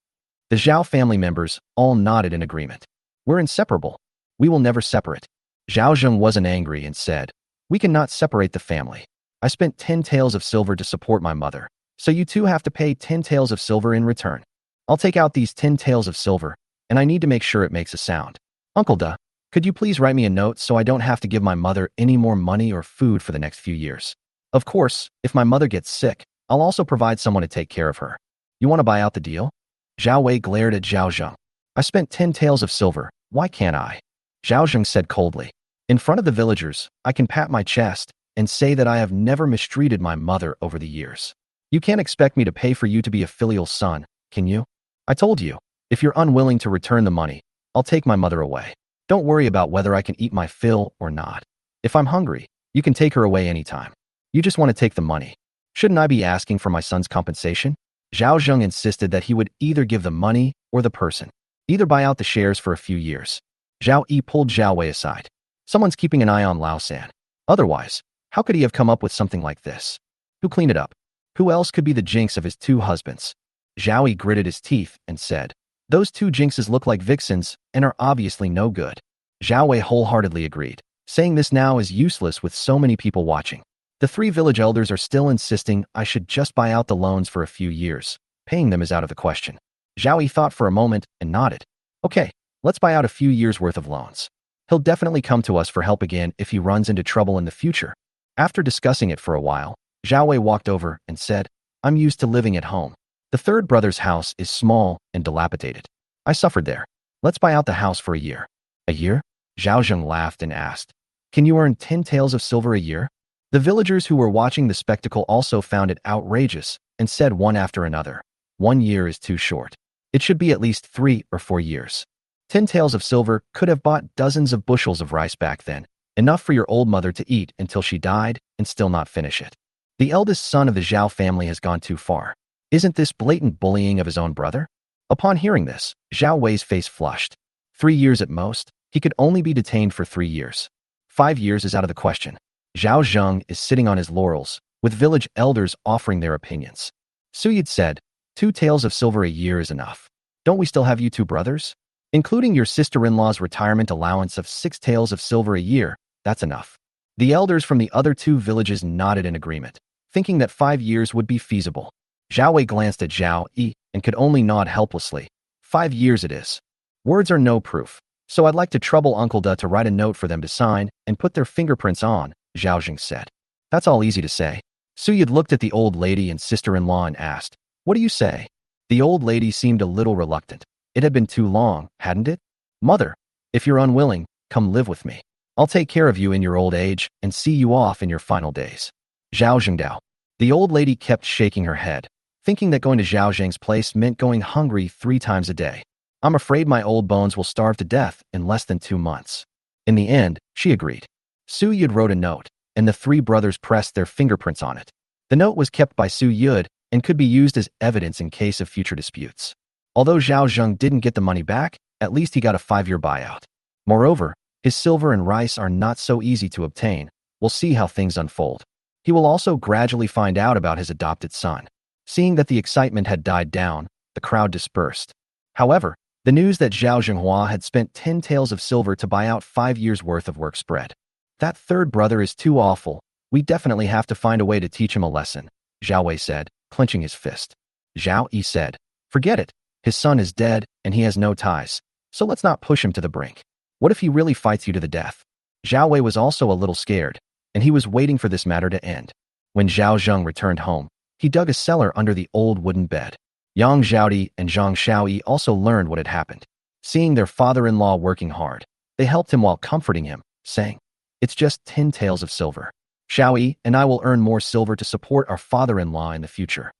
The Zhao family members all nodded in agreement. We're inseparable. We will never separate. Zhao Zheng wasn't angry and said, we cannot separate the family. I spent 10 taels of silver to support my mother, so you two have to pay 10 taels of silver in return. I'll take out these 10 taels of silver, and I need to make sure it makes a sound. Uncle Da, could you please write me a note so I don't have to give my mother any more money or food for the next few years? Of course, if my mother gets sick, I'll also provide someone to take care of her. You want to buy out the deal? Zhao Wei glared at Zhao Zheng. I spent 10 taels of silver, why can't I? Zhao Zheng said coldly. In front of the villagers, I can pat my chest and say that I have never mistreated my mother over the years. You can't expect me to pay for you to be a filial son, can you? I told you, if you're unwilling to return the money, I'll take my mother away. Don't worry about whether I can eat my fill or not. If I'm hungry, you can take her away anytime. You just want to take the money. Shouldn't I be asking for my son's compensation? Zhao Zheng insisted that he would either give the money or the person. Either buy out the shares for a few years. Zhao Yi pulled Zhao Wei aside. Someone's keeping an eye on Lao San. Otherwise, how could he have come up with something like this? Who cleaned it up? Who else could be the jinx of his two husbands? Zhao Yi gritted his teeth and said, those two jinxes look like vixens and are obviously no good. Zhao Wei wholeheartedly agreed. Saying this now is useless with so many people watching. The three village elders are still insisting I should just buy out the loans for a few years. Paying them is out of the question. Zhao Yi thought for a moment and nodded. Okay, let's buy out a few years' worth of loans. He'll definitely come to us for help again if he runs into trouble in the future. After discussing it for a while, Zhao Wei walked over and said, I'm used to living at home. The third brother's house is small and dilapidated. I suffered there. Let's buy out the house for a year. A year? Zhao Zheng laughed and asked, can you earn 10 taels of silver a year? The villagers who were watching the spectacle also found it outrageous and said one after another, 1 year is too short. It should be at least 3 or 4 years. 10 taels of silver could have bought dozens of bushels of rice back then, enough for your old mother to eat until she died and still not finish it. The eldest son of the Zhao family has gone too far. Isn't this blatant bullying of his own brother? Upon hearing this, Zhao Wei's face flushed. 3 years at most, he could only be detained for 3 years. 5 years is out of the question. Zhao Zheng is sitting on his laurels, with village elders offering their opinions. Su Yud said, 2 taels of silver a year is enough. Don't we still have you two brothers? Including your sister-in-law's retirement allowance of 6 taels of silver a year, that's enough. The elders from the other 2 villages nodded in agreement, thinking that 5 years would be feasible. Zhao Wei glanced at Zhao Yi and could only nod helplessly. 5 years it is. Words are no proof, so I'd like to trouble Uncle Da to write a note for them to sign and put their fingerprints on, Zhao Zheng said. That's all easy to say. Su Yud looked at the old lady and sister-in-law and asked, what do you say? The old lady seemed a little reluctant. It had been too long, hadn't it? Mother, If you're unwilling, come live with me. I'll take care of you in your old age and see you off in your final days. Zhao Zheng. The old lady kept shaking her head, thinking that going to Zhao Zheng's place meant going hungry 3 times a day. I'm afraid my old bones will starve to death in less than 2 months. In the end, she agreed. Su Yud wrote a note, and the 3 brothers pressed their fingerprints on it. The note was kept by Su Yud and could be used as evidence in case of future disputes. Although Zhao Zheng didn't get the money back, at least he got a 5-year buyout. Moreover, his silver and rice are not so easy to obtain. We'll see how things unfold. He will also gradually find out about his adopted son. Seeing that the excitement had died down, the crowd dispersed. However, the news that Zhao Zhenghua had spent 10 taels of silver to buy out 5 years' worth of work spread. That third brother is too awful. We definitely have to find a way to teach him a lesson, Zhao Wei said, clenching his fist. Zhao Yi said, forget it. His son is dead, and he has no ties. So let's not push him to the brink. What if he really fights you to the death? Zhao Wei was also a little scared, and he was waiting for this matter to end. When Zhao Zheng returned home, he dug a cellar under the old wooden bed. Yang Zhaodi and Zhang Shaoyi also learned what had happened. Seeing their father-in-law working hard, they helped him while comforting him, saying, it's just 10 taels of silver. Shaoyi and I will earn more silver to support our father-in-law in the future.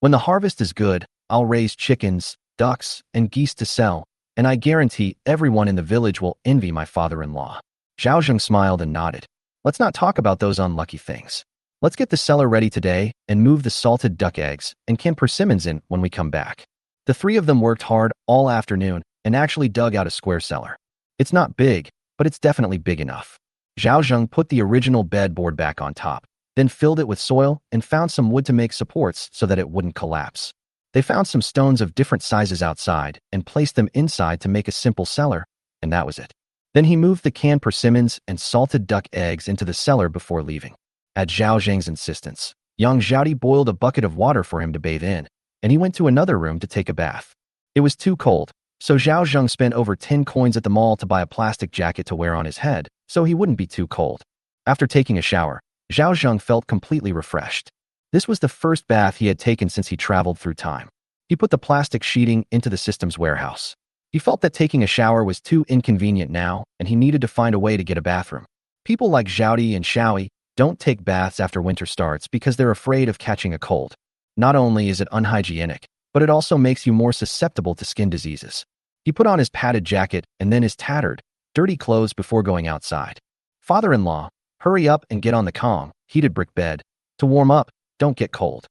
When the harvest is good, I'll raise chickens, ducks, and geese to sell, and I guarantee everyone in the village will envy my father-in-law. Zhao Zheng smiled and nodded. Let's not talk about those unlucky things. Let's get the cellar ready today and move the salted duck eggs and canned persimmons in when we come back. The 3 of them worked hard all afternoon and actually dug out a square cellar. It's not big, but it's definitely big enough. Zhao Zheng put the original bed board back on top, then filled it with soil and found some wood to make supports so that it wouldn't collapse. They found some stones of different sizes outside and placed them inside to make a simple cellar, and that was it. Then he moved the canned persimmons and salted duck eggs into the cellar before leaving. At Zhao Zheng's insistence, Yang Zhaodi boiled a bucket of water for him to bathe in, and he went to another room to take a bath. It was too cold, so Zhao Zheng spent over 10 coins at the mall to buy a plastic jacket to wear on his head, so he wouldn't be too cold. After taking a shower, Zhao Zheng felt completely refreshed. This was the first bath he had taken since he traveled through time. He put the plastic sheeting into the system's warehouse. He felt that taking a shower was too inconvenient now, and he needed to find a way to get a bathroom. People like Zhaodi and Shaoyi don't take baths after winter starts because they're afraid of catching a cold. Not only is it unhygienic, but it also makes you more susceptible to skin diseases. He put on his padded jacket and then his tattered, dirty clothes before going outside. Father-in-law, hurry up and get on the calm, heated brick bed. To warm up, don't get cold.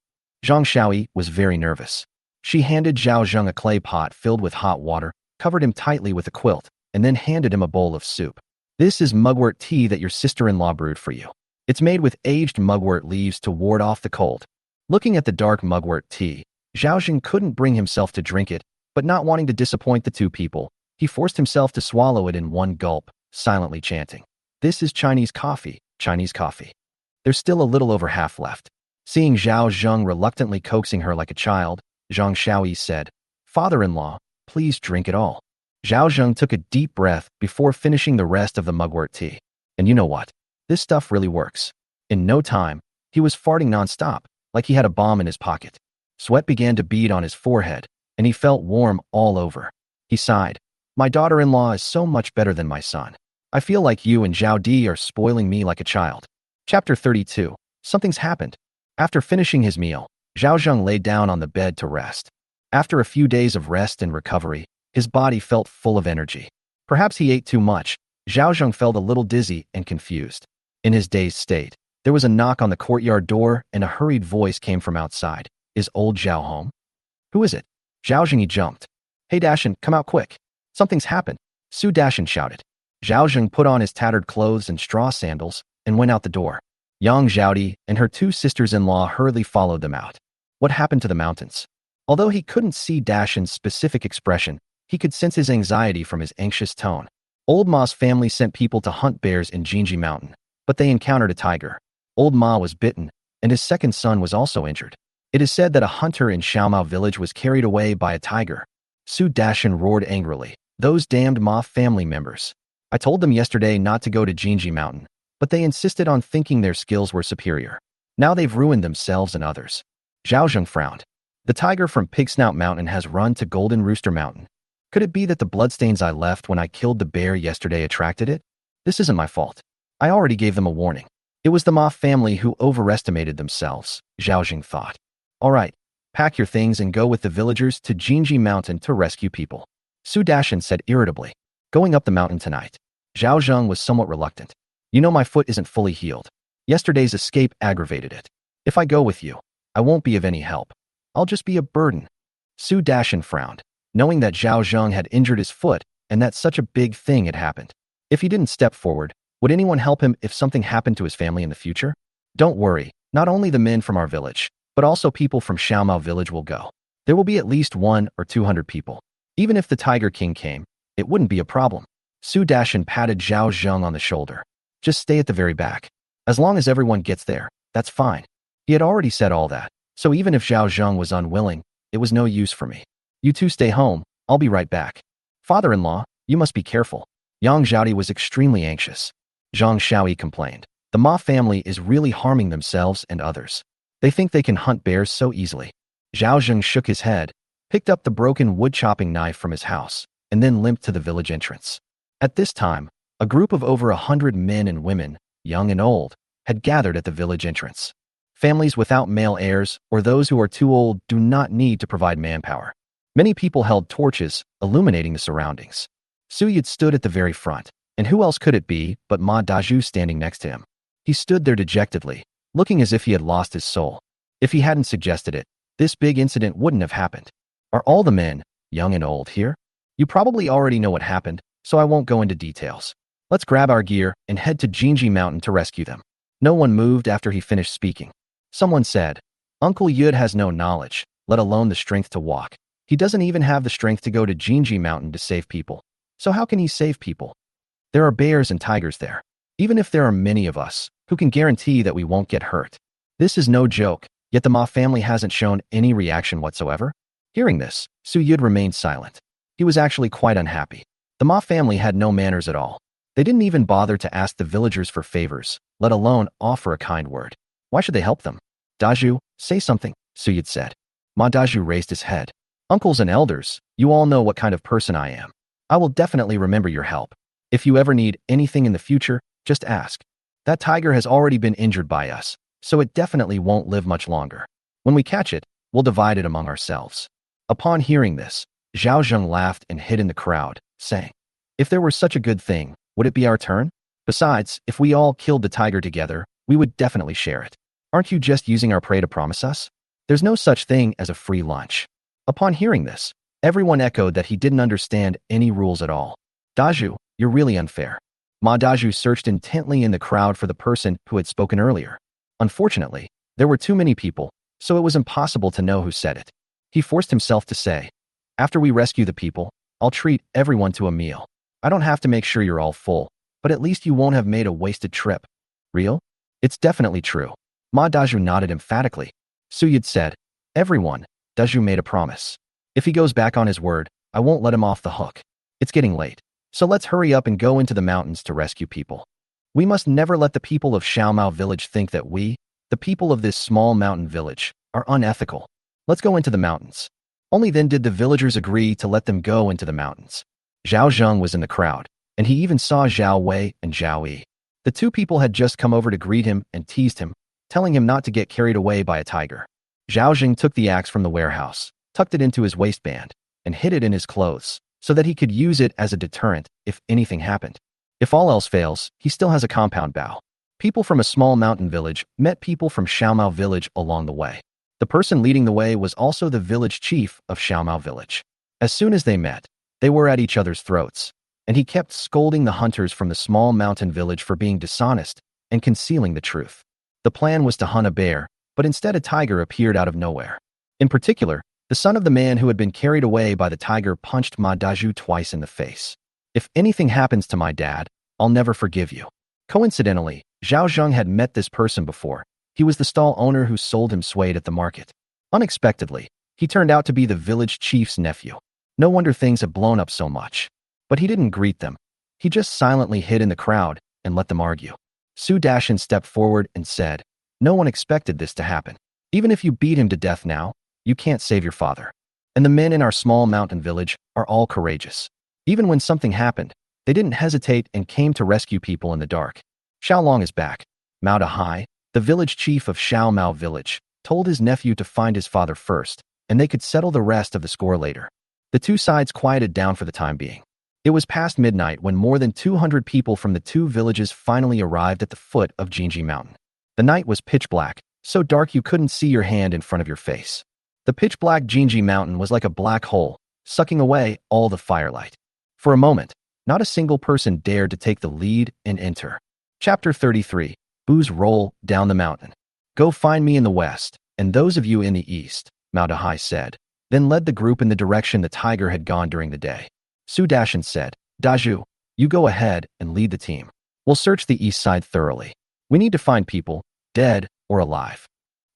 Zhang Shaoyi was very nervous. She handed Zhao Zheng a clay pot filled with hot water, covered him tightly with a quilt, and then handed him a bowl of soup. This is mugwort tea that your sister-in-law brewed for you. It's made with aged mugwort leaves to ward off the cold. Looking at the dark mugwort tea, Zhao Zheng couldn't bring himself to drink it, but not wanting to disappoint the 2 people, he forced himself to swallow it in one gulp, silently chanting, this is Chinese coffee, Chinese coffee. There's still a little over half left. Seeing Zhao Zheng reluctantly coaxing her like a child, Zhang Shaoyi said, father-in-law, please drink it all. Zhao Zheng took a deep breath before finishing the rest of the mugwort tea. And you know what? This stuff really works. In no time, he was farting nonstop, like he had a bomb in his pocket. Sweat began to bead on his forehead, and he felt warm all over. He sighed. My daughter-in-law is so much better than my son. I feel like you and Zhao Di are spoiling me like a child. Chapter 32. Something's happened. After finishing his meal, Zhao Zheng lay down on the bed to rest. After a few days of rest and recovery, his body felt full of energy. Perhaps he ate too much. Zhao Zheng felt a little dizzy and confused. In his dazed state, there was a knock on the courtyard door and a hurried voice came from outside. Is old Zhao home? Who is it? Zhao Zheng jumped. Hey Dashin, come out quick. Something's happened. Su Dashin shouted. Zhao Zheng put on his tattered clothes and straw sandals and went out the door. Yang Zhaodi and her 2 sisters-in-law hurriedly followed them out. What happened to the mountains? Although he couldn't see Dashin's specific expression, he could sense his anxiety from his anxious tone. Old Ma's family sent people to hunt bears in Jinji Mountain, but they encountered a tiger. Old Ma was bitten, and his second son was also injured. It is said that a hunter in Xiaomao village was carried away by a tiger. Su Dashin roared angrily. Those damned Ma family members. I told them yesterday not to go to Jinji Mountain, but they insisted on thinking their skills were superior. Now they've ruined themselves and others. Zhao Zheng frowned. The tiger from Pig Snout Mountain has run to Golden Rooster Mountain. Could it be that the bloodstains I left when I killed the bear yesterday attracted it? This isn't my fault. I already gave them a warning. It was the Ma family who overestimated themselves, Zhao Zheng thought. All right, pack your things and go with the villagers to Jinji Mountain to rescue people, Su Dashan said irritably. Going up the mountain tonight. Zhao Zheng was somewhat reluctant. You know my foot isn't fully healed. Yesterday's escape aggravated it. If I go with you, I won't be of any help. I'll just be a burden. Su Dashan frowned, knowing that Zhao Zheng had injured his foot and that such a big thing had happened. If he didn't step forward, would anyone help him if something happened to his family in the future? Don't worry, not only the men from our village, but also people from Xiaomao village will go. There will be at least 100 or 200 people. Even if the Tiger King came, it wouldn't be a problem. Su Dashan patted Zhao Zheng on the shoulder. Just stay at the very back. As long as everyone gets there, that's fine. He had already said all that, so even if Zhao Zheng was unwilling, it was no use for me. You two stay home, I'll be right back. Father-in-law, you must be careful. Yang Zhaodi was extremely anxious. Zhang Xiaoyi complained. The Ma family is really harming themselves and others. They think they can hunt bears so easily. Zhao Zheng shook his head, picked up the broken wood-chopping knife from his house, and then limped to the village entrance. At this time, a group of over 100 men and women, young and old, had gathered at the village entrance. Families without male heirs or those who are too old do not need to provide manpower. Many people held torches, illuminating the surroundings. Su Yid stood at the very front, and who else could it be but Ma Dazhu standing next to him? He stood there dejectedly, looking as if he had lost his soul. If he hadn't suggested it, this big incident wouldn't have happened. Are all the men, young and old, here? You probably already know what happened, so I won't go into details. Let's grab our gear and head to Jinji Mountain to rescue them. No one moved after he finished speaking. Someone said, Uncle Yud has no knowledge, let alone the strength to walk. He doesn't even have the strength to go to Jinji Mountain to save people. So how can he save people? There are bears and tigers there. Even if there are many of us, who can guarantee that we won't get hurt? This is no joke, yet the Ma family hasn't shown any reaction whatsoever. Hearing this, Su Yud remained silent. He was actually quite unhappy. The Ma family had no manners at all. They didn't even bother to ask the villagers for favors, let alone offer a kind word. Why should they help them? Dazhu, say something, Su Yid said. Ma Dazhu raised his head. Uncles and elders, you all know what kind of person I am. I will definitely remember your help. If you ever need anything in the future, just ask. That tiger has already been injured by us, so it definitely won't live much longer. When we catch it, we'll divide it among ourselves. Upon hearing this, Zhao Zheng laughed and hid in the crowd, saying, If there were such a good thing, would it be our turn? Besides, if we all killed the tiger together, we would definitely share it. Aren't you just using our prey to promise us? There's no such thing as a free lunch. Upon hearing this, everyone echoed that he didn't understand any rules at all. Dazhu, you're really unfair. Ma Dazhu searched intently in the crowd for the person who had spoken earlier. Unfortunately, there were too many people, so it was impossible to know who said it. He forced himself to say, After we rescue the people, I'll treat everyone to a meal. I don't have to make sure you're all full, but at least you won't have made a wasted trip. Real? It's definitely true. Ma Dazhu nodded emphatically. Su Yid said, Everyone, Dazhu made a promise. If he goes back on his word, I won't let him off the hook. It's getting late, so let's hurry up and go into the mountains to rescue people. We must never let the people of Xiaomao village think that we, the people of this small mountain village, are unethical. Let's go into the mountains. Only then did the villagers agree to let them go into the mountains. Zhao Zheng was in the crowd, and he even saw Zhao Wei and Zhao Yi. The two people had just come over to greet him and teased him, telling him not to get carried away by a tiger. Zhao Zheng took the axe from the warehouse, tucked it into his waistband, and hid it in his clothes, so that he could use it as a deterrent if anything happened. If all else fails, he still has a compound bow. People from a small mountain village met people from Xiaomao village along the way. The person leading the way was also the village chief of Xiaomao village. As soon as they met, they were at each other's throats, and he kept scolding the hunters from the small mountain village for being dishonest and concealing the truth. The plan was to hunt a bear, but instead a tiger appeared out of nowhere. In particular, the son of the man who had been carried away by the tiger punched Ma Dazhu twice in the face. If anything happens to my dad, I'll never forgive you. Coincidentally, Zhao Zheng had met this person before. He was the stall owner who sold him suede at the market. Unexpectedly, he turned out to be the village chief's nephew. No wonder things had blown up so much. But he didn't greet them. He just silently hid in the crowd and let them argue. Su Dashan stepped forward and said, No one expected this to happen. Even if you beat him to death now, you can't save your father. And the men in our small mountain village are all courageous. Even when something happened, they didn't hesitate and came to rescue people in the dark. Xiaolong is back. Mao Dahai, the village chief of Xiaomao village, told his nephew to find his father first, and they could settle the rest of the score later. The two sides quieted down for the time being. It was past midnight when more than 200 people from the two villages finally arrived at the foot of Jinji Mountain. The night was pitch black, so dark you couldn't see your hand in front of your face. The pitch-black Jinji Mountain was like a black hole, sucking away all the firelight. For a moment, not a single person dared to take the lead and enter. Chapter 33. Boo's roll down the mountain. Go find me in the west, and those of you in the east, Mao Dahai said, then led the group in the direction the tiger had gone during the day. Su Dashan said, Daju, you go ahead and lead the team. We'll search the east side thoroughly. We need to find people, dead or alive.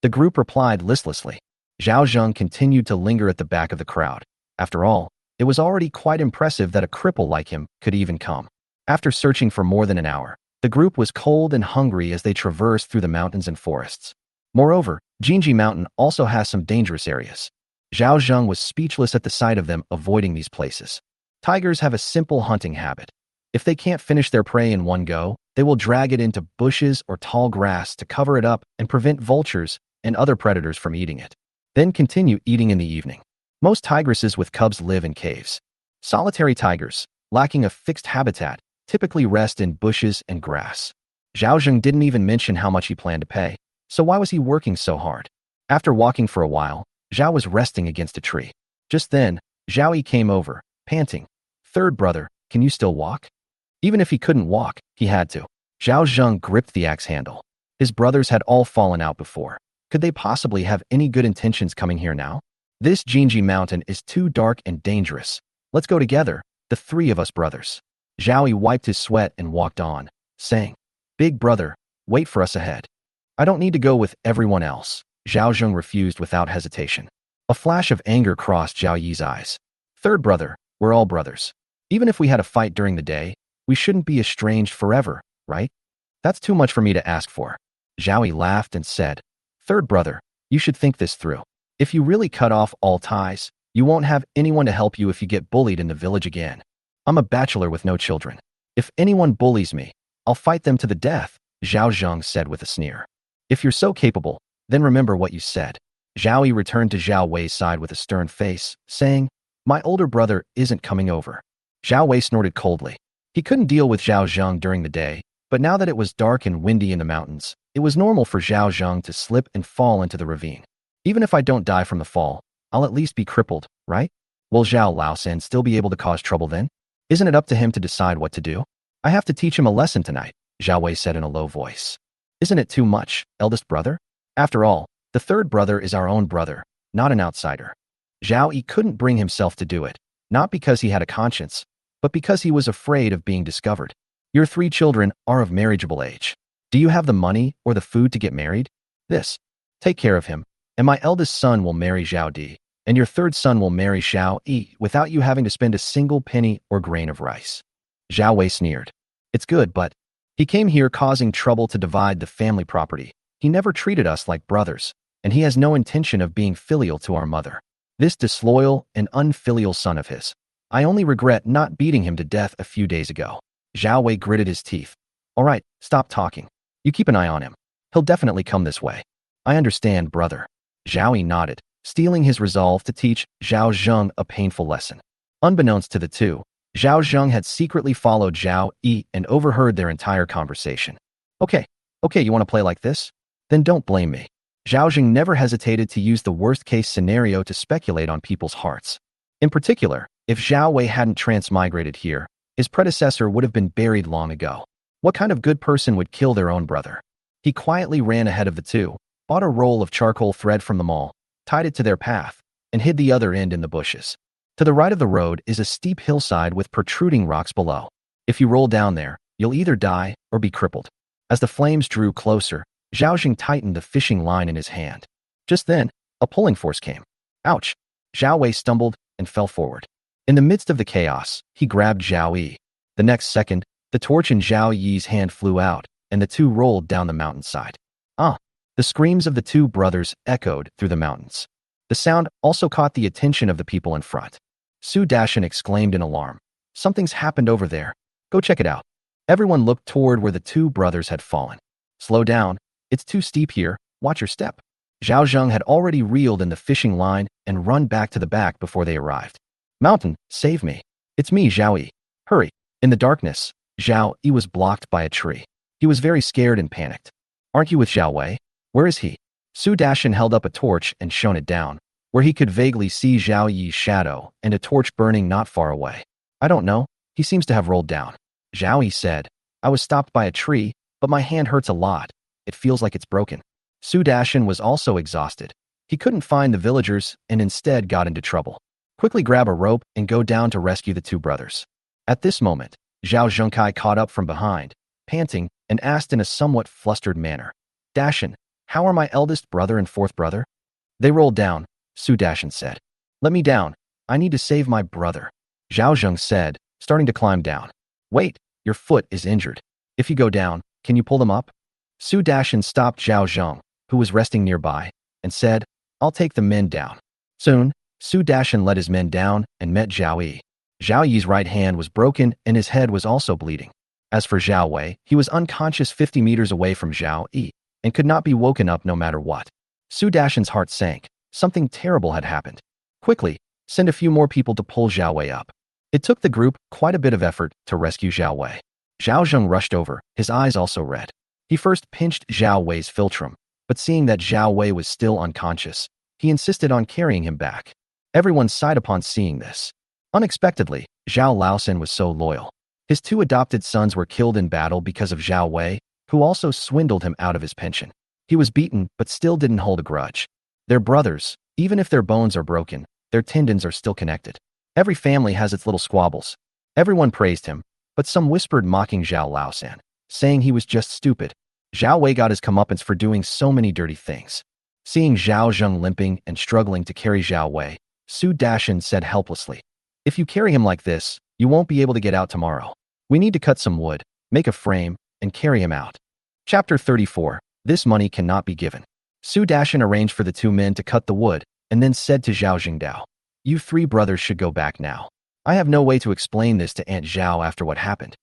The group replied listlessly. Zhao Zheng continued to linger at the back of the crowd. After all, it was already quite impressive that a cripple like him could even come. After searching for more than an hour, the group was cold and hungry as they traversed through the mountains and forests. Moreover, Jinji Mountain also has some dangerous areas. Zhao Zheng was speechless at the sight of them avoiding these places. Tigers have a simple hunting habit. If they can't finish their prey in one go, they will drag it into bushes or tall grass to cover it up and prevent vultures and other predators from eating it. Then continue eating in the evening. Most tigresses with cubs live in caves. Solitary tigers, lacking a fixed habitat, typically rest in bushes and grass. Zhao Zheng didn't even mention how much he planned to pay, so why was he working so hard? After walking for a while, Zhao was resting against a tree. Just then, Zhao Yi came over, panting. Third brother, can you still walk? Even if he couldn't walk, he had to. Zhao Zheng gripped the axe handle. His brothers had all fallen out before. Could they possibly have any good intentions coming here now? This Jinji Mountain is too dark and dangerous. Let's go together, the three of us brothers. Zhao Yi wiped his sweat and walked on, saying, Big brother, wait for us ahead. I don't need to go with everyone else. Zhao Zheng refused without hesitation. A flash of anger crossed Zhao Yi's eyes. Third brother, we're all brothers. Even if we had a fight during the day, we shouldn't be estranged forever, right? That's too much for me to ask for. Zhao Yi laughed and said, Third brother, you should think this through. If you really cut off all ties, you won't have anyone to help you if you get bullied in the village again. I'm a bachelor with no children. If anyone bullies me, I'll fight them to the death, Zhao Zheng said with a sneer. If you're so capable, then remember what you said. Zhao Yi returned to Zhao Wei's side with a stern face, saying, My older brother isn't coming over. Zhao Wei snorted coldly. He couldn't deal with Zhao Zheng during the day, but now that it was dark and windy in the mountains, it was normal for Zhao Zheng to slip and fall into the ravine. Even if I don't die from the fall, I'll at least be crippled, right? Will Zhao Laosan still be able to cause trouble then? Isn't it up to him to decide what to do? I have to teach him a lesson tonight, Zhao Wei said in a low voice. Isn't it too much, eldest brother? After all, the third brother is our own brother, not an outsider. Zhao Yi couldn't bring himself to do it, not because he had a conscience, but because he was afraid of being discovered. Your 3 children are of marriageable age. Do you have the money or the food to get married? Take care of him, and my eldest son will marry Zhao Di, and your third son will marry Zhao Yi without you having to spend a single penny or grain of rice. Zhao Wei sneered. It's good, but he came here causing trouble to divide the family property. He never treated us like brothers, and he has no intention of being filial to our mother. This disloyal and unfilial son of his. I only regret not beating him to death a few days ago. Zhao Wei gritted his teeth. All right, stop talking. You keep an eye on him. He'll definitely come this way. I understand, brother. Zhao Yi nodded, steeling his resolve to teach Zhao Zheng a painful lesson. Unbeknownst to the two, Zhao Zheng had secretly followed Zhao Yi and overheard their entire conversation. Okay, you want to play like this? Then don't blame me. Zhao Zheng never hesitated to use the worst-case scenario to speculate on people's hearts. In particular, if Zhao Wei hadn't transmigrated here, his predecessor would have been buried long ago. What kind of good person would kill their own brother? He quietly ran ahead of the two, bought a roll of charcoal thread from the mall, tied it to their path, and hid the other end in the bushes. To the right of the road is a steep hillside with protruding rocks below. If you roll down there, you'll either die or be crippled. As the flames drew closer, Zhao Zheng tightened the fishing line in his hand. Just then, a pulling force came. Ouch! Zhao Wei stumbled and fell forward. In the midst of the chaos, he grabbed Zhao Yi. The next second, the torch in Zhao Yi's hand flew out, and the two rolled down the mountainside. The screams of the two brothers echoed through the mountains. The sound also caught the attention of the people in front. Su Dashan exclaimed in alarm. Something's happened over there. Go check it out. Everyone looked toward where the two brothers had fallen. Slow down. It's too steep here. Watch your step. Zhao Zheng had already reeled in the fishing line and run back to the back before they arrived. Mountain, save me. It's me, Zhao Yi. Hurry. In the darkness, Zhao Yi was blocked by a tree. He was very scared and panicked. Aren't you with Zhao Wei? Where is he? Su Dashan held up a torch and shone it down, where he could vaguely see Zhao Yi's shadow and a torch burning not far away. I don't know. He seems to have rolled down. Zhao Yi said, I was stopped by a tree, but my hand hurts a lot. It feels like it's broken. Su Dashan was also exhausted. He couldn't find the villagers and instead got into trouble. Quickly grab a rope and go down to rescue the two brothers. At this moment, Zhao Zhengkai caught up from behind, panting, and asked in a somewhat flustered manner, Dashan, how are my eldest brother and fourth brother? They rolled down, Su Dashan said. Let me down. I need to save my brother. Zhao Zheng said, starting to climb down. Wait, your foot is injured. If you go down, can you pull them up? Su Dashan stopped Zhao Zheng, who was resting nearby, and said, I'll take the men down. Soon, Su Dashan led his men down and met Zhao Yi. Zhao Yi's right hand was broken and his head was also bleeding. As for Zhao Wei, he was unconscious 50 meters away from Zhao Yi and could not be woken up no matter what. Su Dashan's heart sank. Something terrible had happened. Quickly, send a few more people to pull Zhao Wei up. It took the group quite a bit of effort to rescue Zhao Wei. Zhao Zheng rushed over, his eyes also red. He first pinched Zhao Wei's philtrum, but seeing that Zhao Wei was still unconscious, he insisted on carrying him back. Everyone sighed upon seeing this. Unexpectedly, Zhao Laosan was so loyal. His two adopted sons were killed in battle because of Zhao Wei, who also swindled him out of his pension. He was beaten, but still didn't hold a grudge. They're brothers. Even if their bones are broken, their tendons are still connected. Every family has its little squabbles. Everyone praised him, but some whispered mocking Zhao Laosan, saying he was just stupid. Zhao Wei got his comeuppance for doing so many dirty things. Seeing Zhao Zheng limping and struggling to carry Zhao Wei, Su Dashan said helplessly, If you carry him like this, you won't be able to get out tomorrow. We need to cut some wood, make a frame, and carry him out. Chapter 34. This money cannot be given. Su Dashan arranged for the two men to cut the wood, and then said to Zhao Jingdao, You three brothers should go back now. I have no way to explain this to Aunt Zhao after what happened.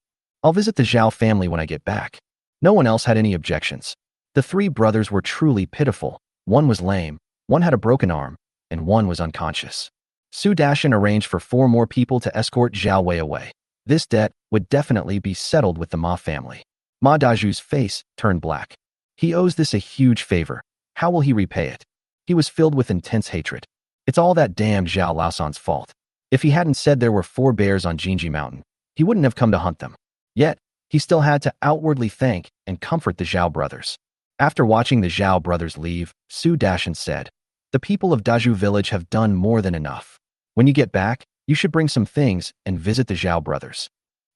I'll visit the Zhao family when I get back. No one else had any objections. The three brothers were truly pitiful. One was lame, one had a broken arm, and one was unconscious. Su Dashan arranged for 4 more people to escort Zhao Wei away. This debt would definitely be settled with the Ma family. Ma Daju's face turned black. He owes this a huge favor. How will he repay it? He was filled with intense hatred. It's all that damn Zhao Laosan's fault. If he hadn't said there were 4 bears on Jinji Mountain, he wouldn't have come to hunt them. Yet, he still had to outwardly thank and comfort the Zhao brothers. After watching the Zhao brothers leave, Su Dashan said, The people of Daju village have done more than enough. When you get back, you should bring some things and visit the Zhao brothers.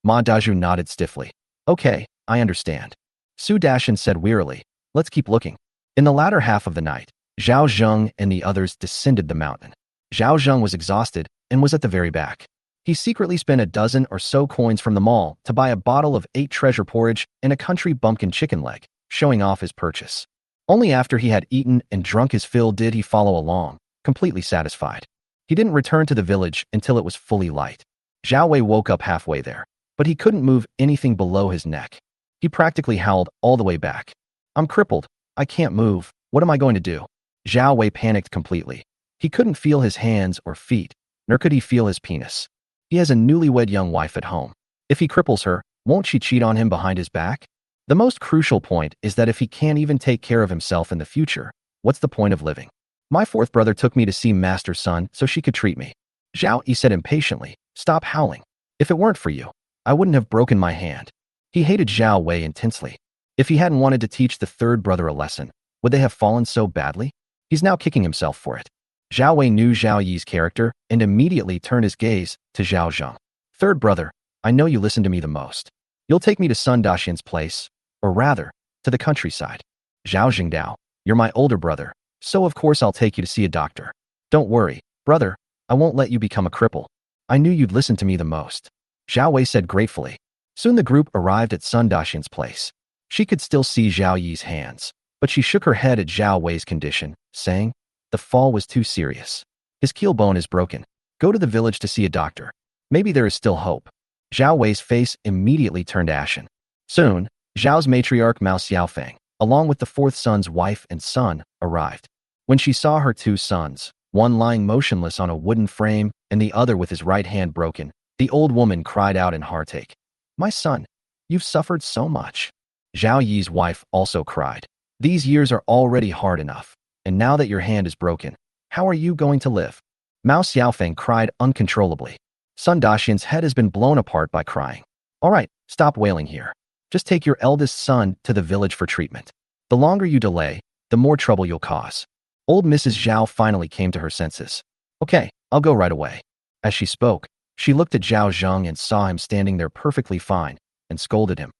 Ma Daju nodded stiffly. Okay, I understand. Su Dashan said wearily, Let's keep looking. In the latter half of the night, Zhao Zheng and the others descended the mountain. Zhao Zheng was exhausted and was at the very back. He secretly spent a dozen or so coins from the mall to buy a bottle of 8 treasure porridge and a country bumpkin chicken leg, showing off his purchase. Only after he had eaten and drunk his fill did he follow along, completely satisfied. He didn't return to the village until it was fully light. Zhao Wei woke up halfway there, but he couldn't move anything below his neck. He practically howled all the way back. I'm crippled. I can't move. What am I going to do? Zhao Wei panicked completely. He couldn't feel his hands or feet, nor could he feel his penis. He has a newlywed young wife at home. If he cripples her, won't she cheat on him behind his back? The most crucial point is that if he can't even take care of himself in the future, what's the point of living? My fourth brother took me to see Master Sun so she could treat me. Zhao Yi said impatiently, Stop howling. If it weren't for you, I wouldn't have broken my hand. He hated Zhao Wei intensely. If he hadn't wanted to teach the third brother a lesson, would they have fallen so badly? He's now kicking himself for it. Zhao Wei knew Zhao Yi's character and immediately turned his gaze to Zhao Zheng. Third brother, I know you listen to me the most. You'll take me to Sun Daxian's place, or rather, to the countryside. Zhao Jingdao, you're my older brother, so of course I'll take you to see a doctor. Don't worry, brother, I won't let you become a cripple. I knew you'd listen to me the most. Zhao Wei said gratefully. Soon the group arrived at Sun Daxian's place. She could still see Zhao Yi's hands, but she shook her head at Zhao Wei's condition, saying, The fall was too serious. His keel bone is broken. Go to the village to see a doctor. Maybe there is still hope. Zhao Wei's face immediately turned ashen. Soon, Zhao's matriarch Mao Xiaofeng, along with the fourth son's wife and son, arrived. When she saw her two sons, one lying motionless on a wooden frame and the other with his right hand broken, the old woman cried out in heartache. "My son, you've suffered so much." Zhao Yi's wife also cried. "These years are already hard enough, and now that your hand is broken, how are you going to live?" Mao Xiaofeng cried uncontrollably. Sun Daxian's head has been blown apart by crying. "All right, stop wailing here. Just take your eldest son to the village for treatment. The longer you delay, the more trouble you'll cause." Old Mrs. Zhao finally came to her senses. "Okay, I'll go right away." As she spoke, she looked at Zhao Zheng and saw him standing there perfectly fine, and scolded him.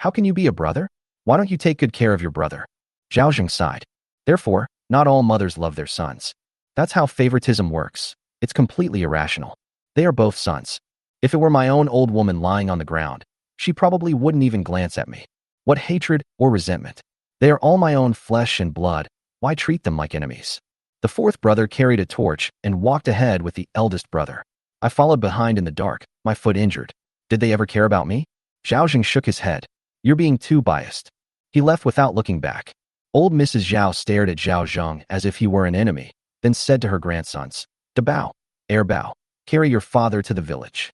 "How can you be a brother? Why don't you take good care of your brother?" Zhao Zheng sighed. "Therefore, not all mothers love their sons. That's how favoritism works. It's completely irrational. They are both sons. If it were my own old woman lying on the ground, she probably wouldn't even glance at me. What hatred or resentment? They are all my own flesh and blood. Why treat them like enemies?" The fourth brother carried a torch and walked ahead with the eldest brother. "I followed behind in the dark, my foot injured. Did they ever care about me?" Zhao Zheng shook his head. "You're being too biased." He left without looking back. Old Mrs. Zhao stared at Zhao Zheng as if he were an enemy, then said to her grandsons, "Dabao, heir Bao, carry your father to the village."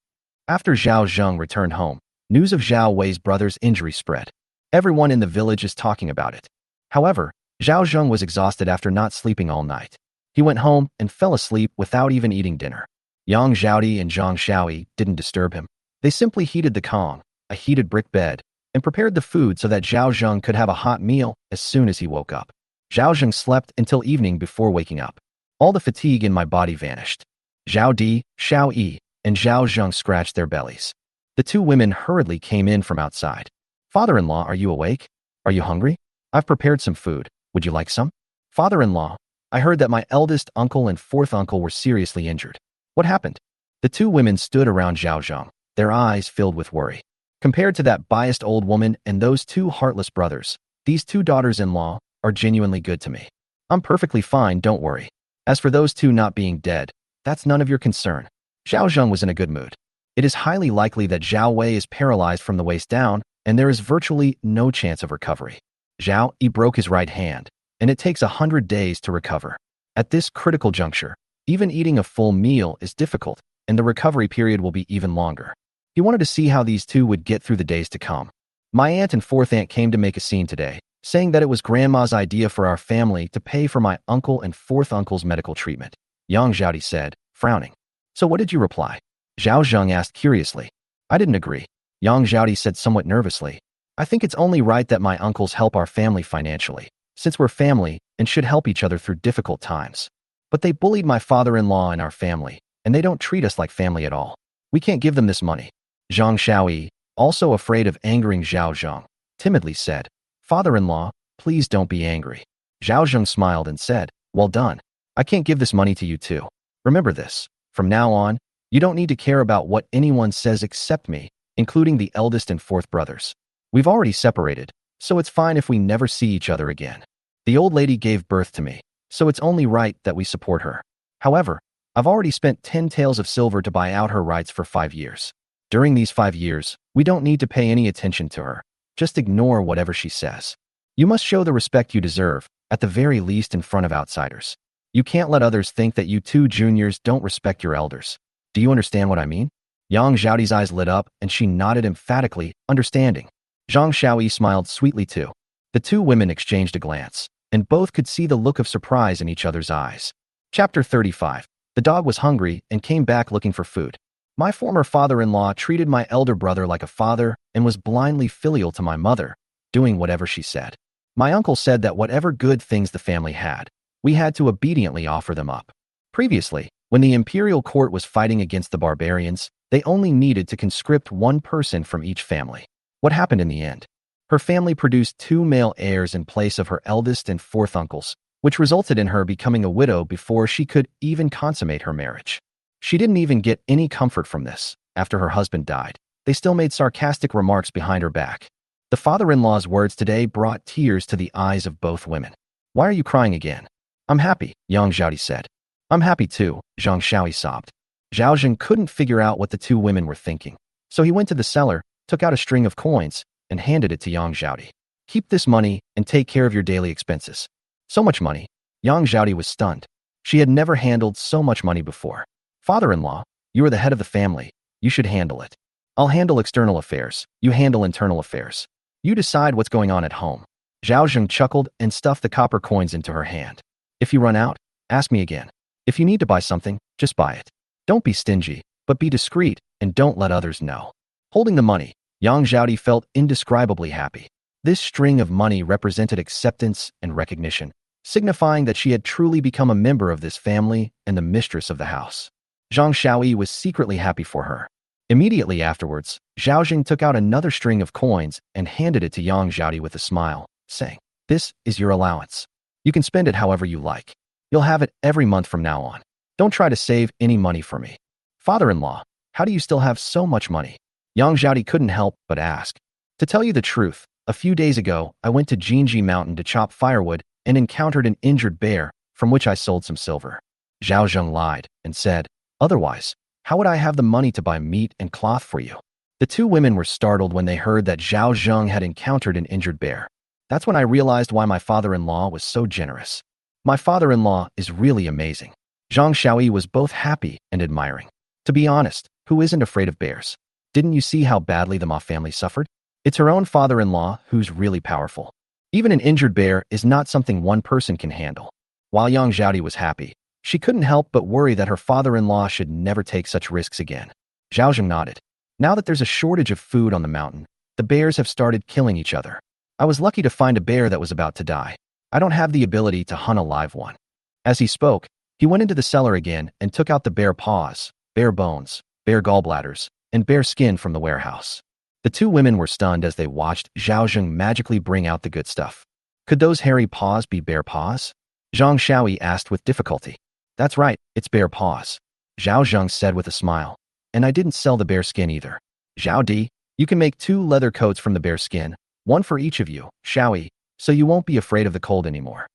After Zhao Zheng returned home, news of Zhao Wei's brother's injury spread. Everyone in the village is talking about it. However, Zhao Zheng was exhausted after not sleeping all night. He went home and fell asleep without even eating dinner. Yang Zhaodi and Zhang Xiaoyi didn't disturb him. They simply heated the kong, a heated brick bed, and prepared the food so that Zhao Zheng could have a hot meal as soon as he woke up. Zhao Zheng slept until evening before waking up. All the fatigue in my body vanished. Zhao Di, Xiao Yi, and Zhao Zheng scratched their bellies. The two women hurriedly came in from outside. "Father-in-law, are you awake? Are you hungry? I've prepared some food. Would you like some?" "Father-in-law, I heard that my eldest uncle and fourth uncle were seriously injured. What happened?" The two women stood around Zhao Zheng, their eyes filled with worry. Compared to that biased old woman and those two heartless brothers, these two daughters-in-law are genuinely good to me. I'm perfectly fine, don't worry. As for those two not being dead, that's none of your concern. Zhao Zheng was in a good mood. It is highly likely that Zhao Wei is paralyzed from the waist down, and there is virtually no chance of recovery. Zhao Yi broke his right hand, and it takes 100 days to recover. At this critical juncture, even eating a full meal is difficult, and the recovery period will be even longer. He wanted to see how these two would get through the days to come. My aunt and fourth aunt came to make a scene today, saying that it was grandma's idea for our family to pay for my uncle and fourth uncle's medical treatment. Yang Zhaodi said, frowning. "So what did you reply?" Zhao Zheng asked curiously. "I didn't agree." Yang Zhaodi said somewhat nervously. "I think it's only right that my uncles help our family financially, since we're family and should help each other through difficult times. But they bullied my father-in-law and our family, and they don't treat us like family at all. We can't give them this money." Zhang Xiaoyi, also afraid of angering Zhao Zheng, timidly said, "Father-in-law, please don't be angry." Zhao Zheng smiled and said, "Well done. I can't give this money to you too. Remember this, from now on, you don't need to care about what anyone says except me, including the eldest and fourth brothers. We've already separated, so it's fine if we never see each other again. The old lady gave birth to me, so it's only right that we support her. However, I've already spent 10 taels of silver to buy out her rights for 5 years. During these 5 years, we don't need to pay any attention to her. Just ignore whatever she says. You must show the respect you deserve, at the very least in front of outsiders. You can't let others think that you two juniors don't respect your elders. Do you understand what I mean?" Yang Zhaodi's eyes lit up and she nodded emphatically, understanding. Zhang Xiaoyi smiled sweetly too. The two women exchanged a glance, and both could see the look of surprise in each other's eyes. Chapter 35. The dog was hungry and came back looking for food. My former father-in-law treated my elder brother like a father and was blindly filial to my mother, doing whatever she said. My uncle said that whatever good things the family had, we had to obediently offer them up. Previously, when the imperial court was fighting against the barbarians, they only needed to conscript one person from each family. What happened in the end? Her family produced 2 male heirs in place of her eldest and fourth uncles, which resulted in her becoming a widow before she could even consummate her marriage. She didn't even get any comfort from this. After her husband died, they still made sarcastic remarks behind her back. The father-in-law's words today brought tears to the eyes of both women. "Why are you crying again?" I'm happy, Yang Zhaodi said. I'm happy too, Zhang Xiaoyi sobbed. Zhao Zheng couldn't figure out what the two women were thinking, so he went to the cellar, took out a string of coins, and handed it to Yang Zhaodi. Keep this money and take care of your daily expenses. So much money. Yang Zhaodi was stunned. She had never handled so much money before. Father-in-law, you are the head of the family. You should handle it. I'll handle external affairs. You handle internal affairs. You decide what's going on at home. Zhao Zheng chuckled and stuffed the copper coins into her hand. If you run out, ask me again. If you need to buy something, just buy it. Don't be stingy, but be discreet and don't let others know. Holding the money, Yang Zhaodi felt indescribably happy. This string of money represented acceptance and recognition, signifying that she had truly become a member of this family and the mistress of the house. Zhang Xiaoyi was secretly happy for her. Immediately afterwards, Zhao Zheng took out another string of coins and handed it to Yang Zhaodi with a smile, saying, "This is your allowance. You can spend it however you like. You'll have it every month from now on. Don't try to save any money for me." "Father-in-law, how do you still have so much money?" Yang Zhaodi couldn't help but ask. "To tell you the truth, a few days ago, I went to Jinji Mountain to chop firewood and encountered an injured bear, from which I sold some silver." Zhao Zheng lied and said, "Otherwise, how would I have the money to buy meat and cloth for you?" The two women were startled when they heard that Zhao Zheng had encountered an injured bear. "That's when I realized why my father-in-law was so generous. My father-in-law is really amazing." Zhang Xiaoyi was both happy and admiring. To be honest, who isn't afraid of bears? Didn't you see how badly the Ma family suffered? It's her own father-in-law who's really powerful. Even an injured bear is not something one person can handle. While Yang Zhaodi was happy, she couldn't help but worry that her father-in-law should never take such risks again. Zhao Zheng nodded. "Now that there's a shortage of food on the mountain, the bears have started killing each other. I was lucky to find a bear that was about to die. I don't have the ability to hunt a live one." As he spoke, he went into the cellar again and took out the bear paws, bear bones, bear gallbladders, and bear skin from the warehouse. The two women were stunned as they watched Zhao Zheng magically bring out the good stuff. Could those hairy paws be bear paws? Zhang Xiaoyi asked with difficulty. "That's right, it's bear paws," Zhao Zheng said with a smile. "And I didn't sell the bear skin either. Zhao Di, you can make 2 leather coats from the bear skin, one for each of you, Xiaoyi, so you won't be afraid of the cold anymore."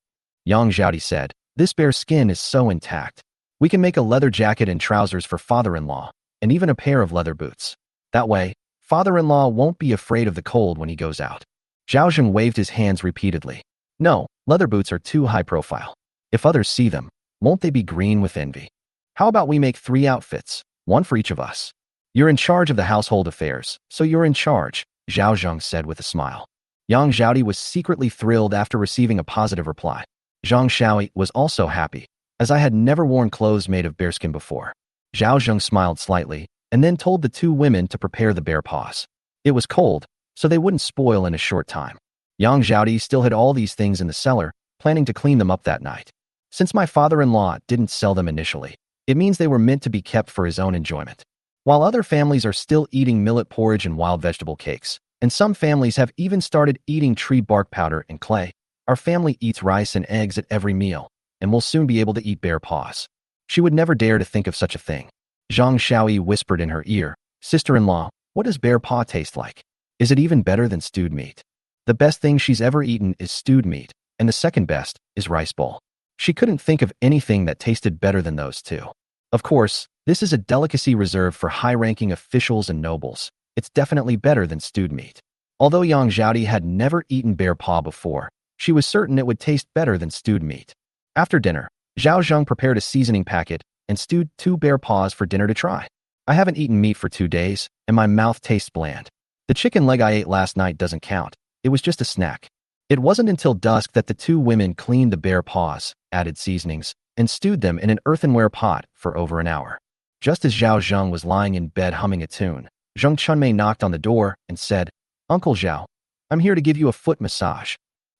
Yang Zhaodi said, "This bear skin is so intact. We can make a leather jacket and trousers for father-in-law, and even a pair of leather boots. That way, father-in-law won't be afraid of the cold when he goes out." Zhao Zheng waved his hands repeatedly. "No, leather boots are too high profile. If others see them, won't they be green with envy? How about we make 3 outfits, one for each of us? You're in charge of the household affairs, so you're in charge," Zhao Zheng said with a smile. Yang Zhaodi was secretly thrilled after receiving a positive reply. Zhang Xiaoyi was also happy, as I had never worn clothes made of bearskin before. Zhao Zheng smiled slightly, and then told the two women to prepare the bear paws. It was cold, so they wouldn't spoil in a short time. Yang Zhaodi still had all these things in the cellar, planning to clean them up that night. "Since my father-in-law didn't sell them initially, it means they were meant to be kept for his own enjoyment. While other families are still eating millet porridge and wild vegetable cakes, and some families have even started eating tree bark powder and clay, our family eats rice and eggs at every meal, and will soon be able to eat bear paws." She would never dare to think of such a thing. Zhang Xiaoyi whispered in her ear, "Sister-in-law, what does bear paw taste like? Is it even better than stewed meat?" The best thing she's ever eaten is stewed meat, and the second best is rice bowl. She couldn't think of anything that tasted better than those two. Of course, this is a delicacy reserved for high-ranking officials and nobles. It's definitely better than stewed meat. Although Yang Zhaodi had never eaten bear paw before, she was certain it would taste better than stewed meat. After dinner, Zhao Zheng prepared a seasoning packet and stewed 2 bear paws for dinner to try. "I haven't eaten meat for 2 days, and my mouth tastes bland. The chicken leg I ate last night doesn't count. It was just a snack." It wasn't until dusk that the two women cleaned the bear paws, added seasonings, and stewed them in an earthenware pot for over an hour. Just as Zhao Zheng was lying in bed humming a tune, Zheng Chunmei knocked on the door and said, "Uncle Zhao, I'm here to give you a foot massage."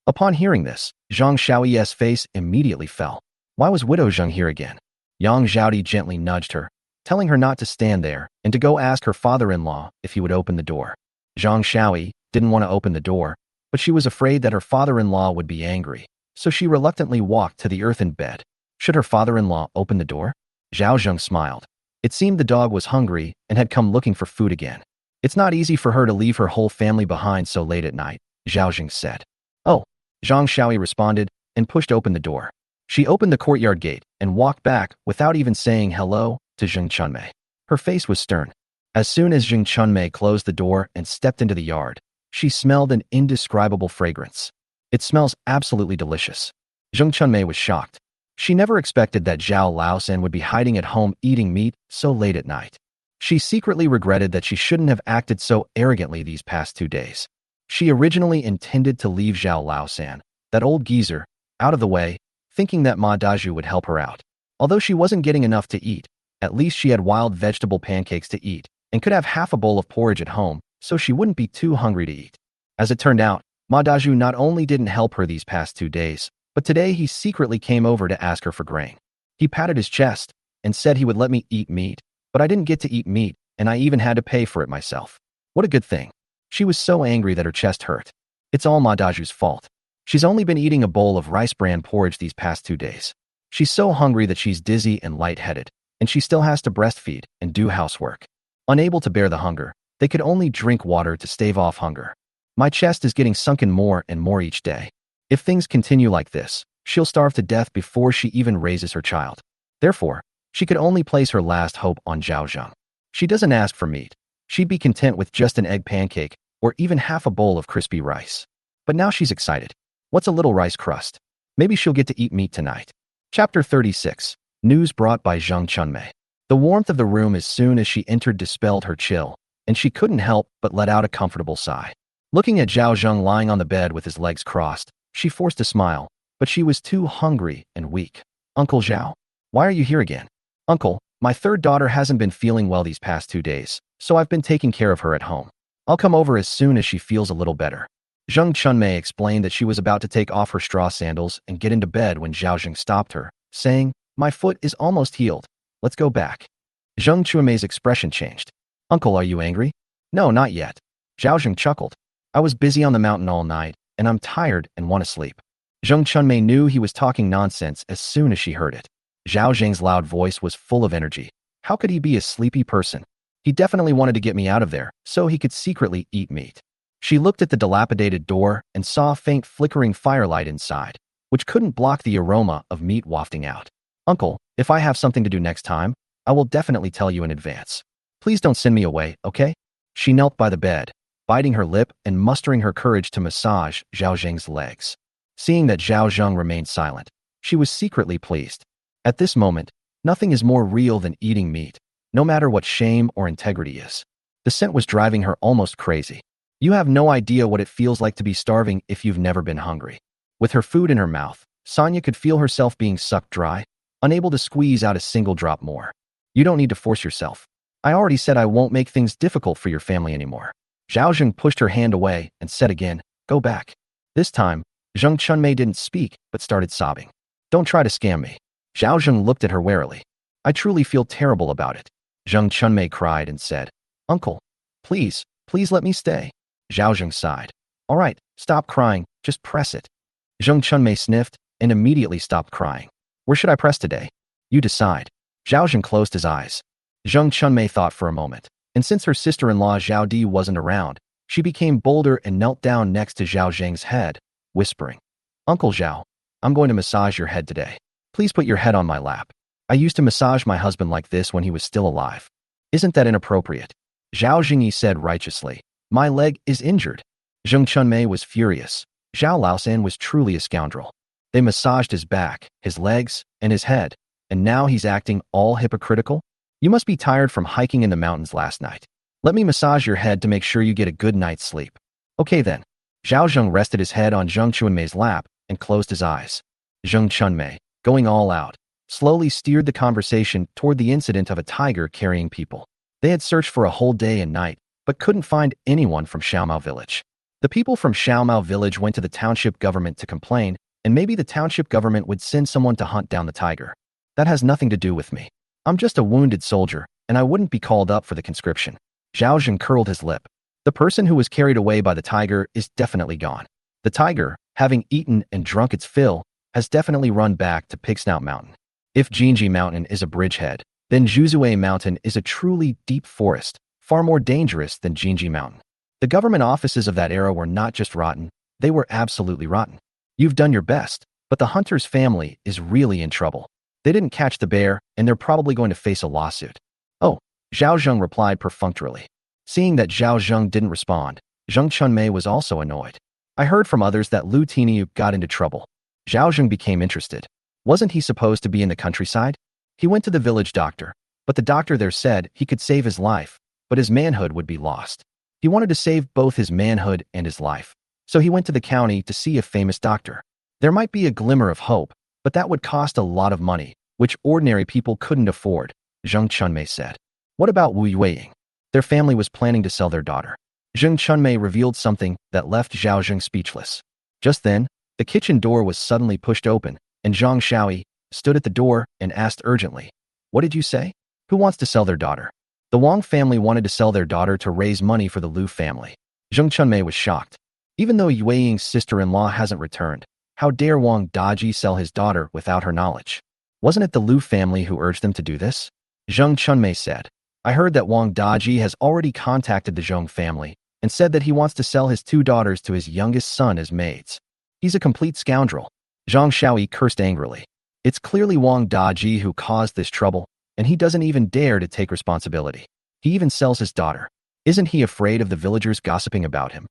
Upon hearing this, Zhang Xiaoyi's face immediately fell. Why was Widow Zheng here again? Yang Zhaodi gently nudged her, telling her not to stand there and to go ask her father-in-law if he would open the door. Zhang Xiaoyi didn't want to open the door, but she was afraid that her father-in-law would be angry, so she reluctantly walked to the earthen bed. Should her father-in-law open the door? Zhao Zheng smiled. It seemed the dog was hungry and had come looking for food again. "It's not easy for her to leave her whole family behind so late at night," Zhao Zheng said. "Oh," Zhang Xiaoyi responded and pushed open the door. She opened the courtyard gate and walked back without even saying hello to Zheng Chunmei. Her face was stern. As soon as Zheng Chunmei closed the door and stepped into the yard, she smelled an indescribable fragrance. It smells absolutely delicious. Zheng Chunmei was shocked. She never expected that Zhao Laosan would be hiding at home eating meat so late at night. She secretly regretted that she shouldn't have acted so arrogantly these past 2 days. She originally intended to leave Zhao Laosan, that old geezer, out of the way, thinking that Ma Daju would help her out. Although she wasn't getting enough to eat, at least she had wild vegetable pancakes to eat and could have half a bowl of porridge at home so she wouldn't be too hungry to eat. As it turned out, Ma Daju not only didn't help her these past 2 days, but today he secretly came over to ask her for grain. He patted his chest and said he would let me eat meat, but I didn't get to eat meat, and I even had to pay for it myself. What a good thing. She was so angry that her chest hurt. It's all Ma Daju's fault. She's only been eating a bowl of rice bran porridge these past 2 days. She's so hungry that she's dizzy and lightheaded, and she still has to breastfeed and do housework. Unable to bear the hunger, they could only drink water to stave off hunger. My chest is getting sunken more and more each day. If things continue like this, she'll starve to death before she even raises her child. Therefore, she could only place her last hope on Zhao Zheng. She doesn't ask for meat. She'd be content with just an egg pancake or even half a bowl of crispy rice. But now she's excited. What's a little rice crust? Maybe she'll get to eat meat tonight. Chapter 36. News brought by Zheng Chunmei. The warmth of the room as soon as she entered dispelled her chill, and she couldn't help but let out a comfortable sigh. Looking at Zhao Zheng lying on the bed with his legs crossed, she forced a smile, but she was too hungry and weak. Uncle Zhao, why are you here again? Uncle, my third daughter hasn't been feeling well these past 2 days, so I've been taking care of her at home. I'll come over as soon as she feels a little better. Zheng Chunmei explained that she was about to take off her straw sandals and get into bed when Zhao Zheng stopped her, saying, My foot is almost healed. Let's go back. Zheng Chunmei's expression changed. Uncle, are you angry? No, not yet. Zhao Zheng chuckled. I was busy on the mountain all night, and I'm tired and want to sleep. Zheng Chunmei knew he was talking nonsense as soon as she heard it. Zhao Zheng's loud voice was full of energy. How could he be a sleepy person? He definitely wanted to get me out of there, so he could secretly eat meat. She looked at the dilapidated door and saw a faint flickering firelight inside, which couldn't block the aroma of meat wafting out. Uncle, if I have something to do next time, I will definitely tell you in advance. Please don't send me away, okay? She knelt by the bed, biting her lip and mustering her courage to massage Zhao Zheng's legs. Seeing that Zhao Zheng remained silent, she was secretly pleased. At this moment, nothing is more real than eating meat, no matter what shame or integrity is. The scent was driving her almost crazy. You have no idea what it feels like to be starving if you've never been hungry. With her food in her mouth, Sonia could feel herself being sucked dry, unable to squeeze out a single drop more. You don't need to force yourself. I already said I won't make things difficult for your family anymore. Zhao Zheng pushed her hand away and said again, Go back. This time, Zheng Chunmei didn't speak but started sobbing. Don't try to scam me. Zhao Zheng looked at her warily. I truly feel terrible about it. Zheng Chunmei cried and said, Uncle, please let me stay. Zhao Zheng sighed. All right, stop crying, just press it. Zheng Chunmei sniffed and immediately stopped crying. Where should I press today? You decide. Zhao Zheng closed his eyes. Zheng Chunmei thought for a moment, and since her sister-in-law Zhao Di wasn't around, she became bolder and knelt down next to Zhao Zheng's head, whispering, Uncle Zhao, I'm going to massage your head today. Please put your head on my lap. I used to massage my husband like this when he was still alive. Isn't that inappropriate? Zhao Zhengyi said righteously, My leg is injured. Zheng Chunmei was furious. Zhao Laosan was truly a scoundrel. They massaged his back, his legs, and his head, and now he's acting all hypocritical? You must be tired from hiking in the mountains last night. Let me massage your head to make sure you get a good night's sleep. Okay then. Zhao Zheng rested his head on Zheng Chunmei's lap and closed his eyes. Zheng Chunmei, going all out, slowly steered the conversation toward the incident of a tiger carrying people. They had searched for a whole day and night, but couldn't find anyone from Xiaomao village. The people from Xiaomao village went to the township government to complain, and maybe the township government would send someone to hunt down the tiger. That has nothing to do with me. I'm just a wounded soldier, and I wouldn't be called up for the conscription. Zhao Zheng curled his lip. The person who was carried away by the tiger is definitely gone. The tiger, having eaten and drunk its fill, has definitely run back to Pigsnout Mountain. If Jinji Mountain is a bridgehead, then Zhuzue Mountain is a truly deep forest, far more dangerous than Jinji Mountain. The government offices of that era were not just rotten, they were absolutely rotten. You've done your best, but the hunter's family is really in trouble. They didn't catch the bear, and they're probably going to face a lawsuit. Oh, Zhao Zheng replied perfunctorily. Seeing that Zhao Zheng didn't respond, Zheng Chunmei was also annoyed. I heard from others that Lu Tiniu got into trouble. Zhao Zheng became interested. Wasn't he supposed to be in the countryside? He went to the village doctor, but the doctor there said he could save his life, but his manhood would be lost. He wanted to save both his manhood and his life, so he went to the county to see a famous doctor. There might be a glimmer of hope, but that would cost a lot of money, which ordinary people couldn't afford, Zheng Chunmei said. What about Wu Yueying? Their family was planning to sell their daughter. Zheng Chunmei revealed something that left Zhao Zheng speechless. Just then, the kitchen door was suddenly pushed open, and Zhang Xiaoyi stood at the door and asked urgently, "What did you say? Who wants to sell their daughter?" The Wang family wanted to sell their daughter to raise money for the Lu family. Zheng Chunmei was shocked. Even though Yueying's sister-in-law hasn't returned, how dare Wang Daji sell his daughter without her knowledge? Wasn't it the Lu family who urged them to do this? Zheng Chunmei said, I heard that Wang Daji has already contacted the Zhong family and said that he wants to sell his 2 daughters to his youngest son as maids. He's a complete scoundrel. Zhang Xiaoyi cursed angrily. It's clearly Wang Daji who caused this trouble, and he doesn't even dare to take responsibility. He even sells his daughter. Isn't he afraid of the villagers gossiping about him?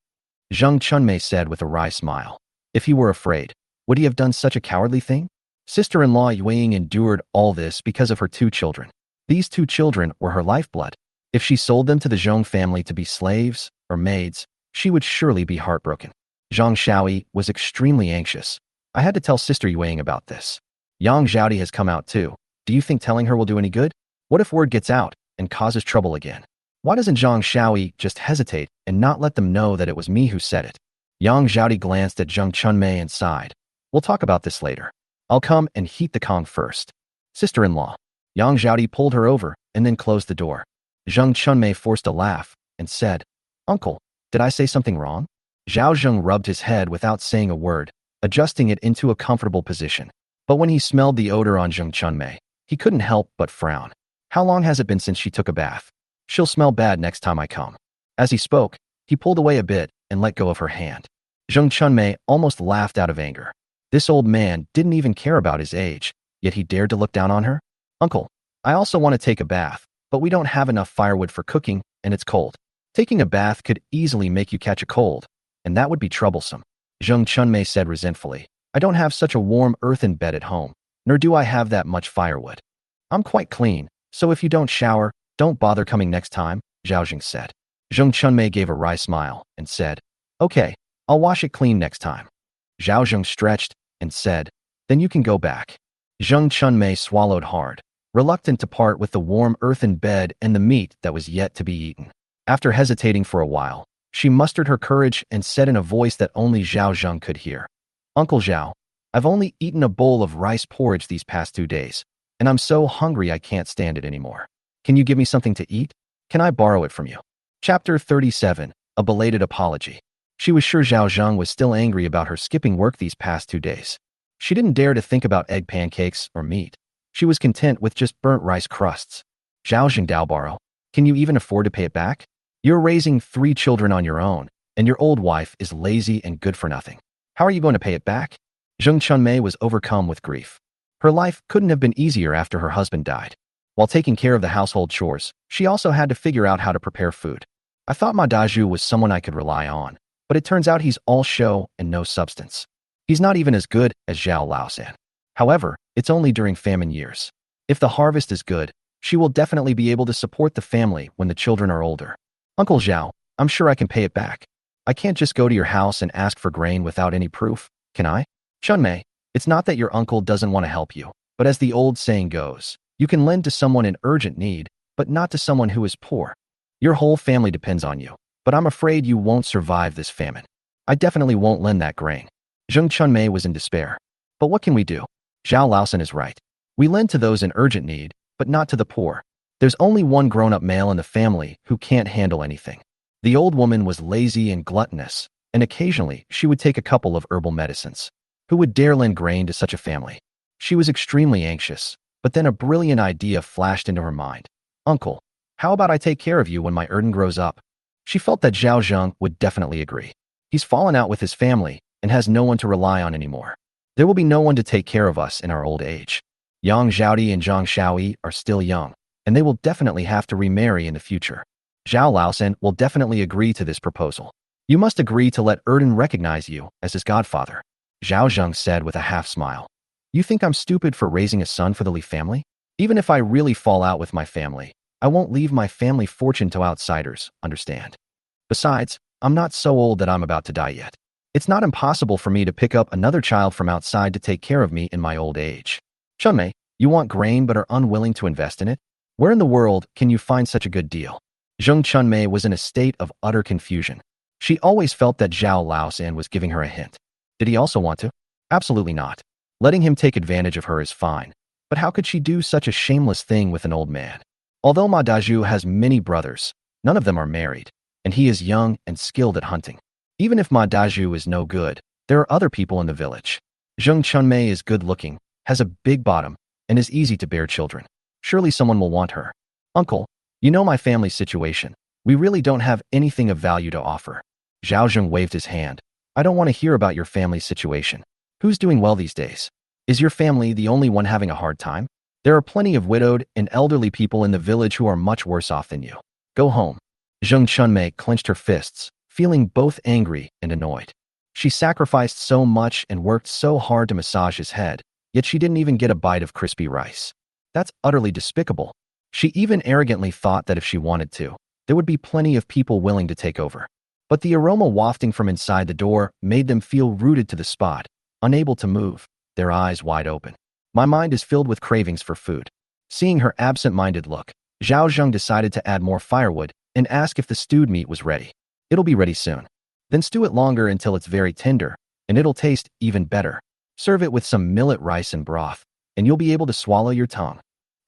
Zheng Chunmei said with a wry smile. If he were afraid, would he have done such a cowardly thing? Sister-in-law Yueying endured all this because of her 2 children. These 2 children were her lifeblood. If she sold them to the Zhong family to be slaves or maids, she would surely be heartbroken. Zhang Xiaoyi was extremely anxious. I had to tell Sister Yueying about this. Yang Zhaodi has come out too. Do you think telling her will do any good? What if word gets out and causes trouble again? Why doesn't Zhang Xiaoyi just hesitate and not let them know that it was me who said it? Yang Zhaodi glanced at Zheng Chunmei and sighed. We'll talk about this later. I'll come and heat the Kong first. Sister-in-law. Yang Zhaodi pulled her over and then closed the door. Zheng Chunmei forced a laugh and said, Uncle, did I say something wrong? Zhao Zheng rubbed his head without saying a word, adjusting it into a comfortable position. But when he smelled the odor on Zheng Chunmei, he couldn't help but frown. How long has it been since she took a bath? She'll smell bad next time I come. As he spoke, he pulled away a bit and let go of her hand. Zheng Chunmei almost laughed out of anger. This old man didn't even care about his age, yet he dared to look down on her? Uncle, I also want to take a bath, but we don't have enough firewood for cooking, and it's cold. Taking a bath could easily make you catch a cold, and that would be troublesome. Zheng Chunmei said resentfully, I don't have such a warm earthen bed at home, nor do I have that much firewood. I'm quite clean, so if you don't shower, don't bother coming next time, Zhao Zheng said. Zheng Chunmei gave a wry smile and said, Okay, I'll wash it clean next time. Zhao Zheng stretched and said, Then you can go back. Zheng Chunmei swallowed hard, reluctant to part with the warm earthen bed and the meat that was yet to be eaten. After hesitating for a while, she mustered her courage and said in a voice that only Zhao Zheng could hear, Uncle Zhao, I've only eaten a bowl of rice porridge these past 2 days, and I'm so hungry I can't stand it anymore. Can you give me something to eat? Can I borrow it from you? Chapter 37, A Belated Apology. She was sure Zhao Zheng was still angry about her skipping work these past 2 days. She didn't dare to think about egg pancakes or meat. She was content with just burnt rice crusts. Zhao Zheng Dao borrow. Can you even afford to pay it back? You're raising 3 children on your own, and your old wife is lazy and good for nothing. How are you going to pay it back? Zheng Chunmei was overcome with grief. Her life couldn't have been easier after her husband died. While taking care of the household chores, she also had to figure out how to prepare food. I thought Ma Daju was someone I could rely on, but it turns out he's all show and no substance. He's not even as good as Zhao Laosan. However, it's only during famine years. If the harvest is good, she will definitely be able to support the family when the children are older. Uncle Zhao, I'm sure I can pay it back. I can't just go to your house and ask for grain without any proof, can I? Chunmei, it's not that your uncle doesn't want to help you, but as the old saying goes, you can lend to someone in urgent need, but not to someone who is poor. Your whole family depends on you, but I'm afraid you won't survive this famine. I definitely won't lend that grain. Zheng Chunmei was in despair. But what can we do? Zhao Laosan is right. We lend to those in urgent need, but not to the poor. There's only one grown-up male in the family who can't handle anything. The old woman was lazy and gluttonous, and occasionally she would take a couple of herbal medicines. Who would dare lend grain to such a family? She was extremely anxious, but then a brilliant idea flashed into her mind. Uncle, how about I take care of you when my Erden grows up? She felt that Zhao Zheng would definitely agree. He's fallen out with his family and has no one to rely on anymore. There will be no one to take care of us in our old age. Yang Zhaodi and Zhang Xiaoyi are still young, and they will definitely have to remarry in the future. Zhao Laosan will definitely agree to this proposal. You must agree to let Erden recognize you as his godfather, Zhao Zheng said with a half smile. You think I'm stupid for raising a son for the Li family? Even if I really fall out with my family, I won't leave my family fortune to outsiders, understand? Besides, I'm not so old that I'm about to die yet. It's not impossible for me to pick up another child from outside to take care of me in my old age. Chunmei, you want grain but are unwilling to invest in it? Where in the world can you find such a good deal? Zheng Chunmei was in a state of utter confusion. She always felt that Zhao Laosan was giving her a hint. Did he also want to? Absolutely not. Letting him take advantage of her is fine. But how could she do such a shameless thing with an old man? Although Ma Daju has many brothers, none of them are married, and he is young and skilled at hunting. Even if Ma Daju is no good, there are other people in the village. Zheng Chunmei is good-looking, has a big bottom, and is easy to bear children. Surely someone will want her. Uncle, you know my family's situation. We really don't have anything of value to offer. Zhao Zheng waved his hand. I don't want to hear about your family's situation. Who's doing well these days? Is your family the only one having a hard time? There are plenty of widowed and elderly people in the village who are much worse off than you. Go home. Zheng Chunmei clenched her fists, feeling both angry and annoyed. She sacrificed so much and worked so hard to massage his head, yet she didn't even get a bite of crispy rice. That's utterly despicable. She even arrogantly thought that if she wanted to, there would be plenty of people willing to take over. But the aroma wafting from inside the door made them feel rooted to the spot, unable to move, their eyes wide open. My mind is filled with cravings for food. Seeing her absent-minded look, Zhao Zheng decided to add more firewood and ask if the stewed meat was ready. It'll be ready soon. Then stew it longer until it's very tender, and it'll taste even better. Serve it with some millet rice and broth, and you'll be able to swallow your tongue.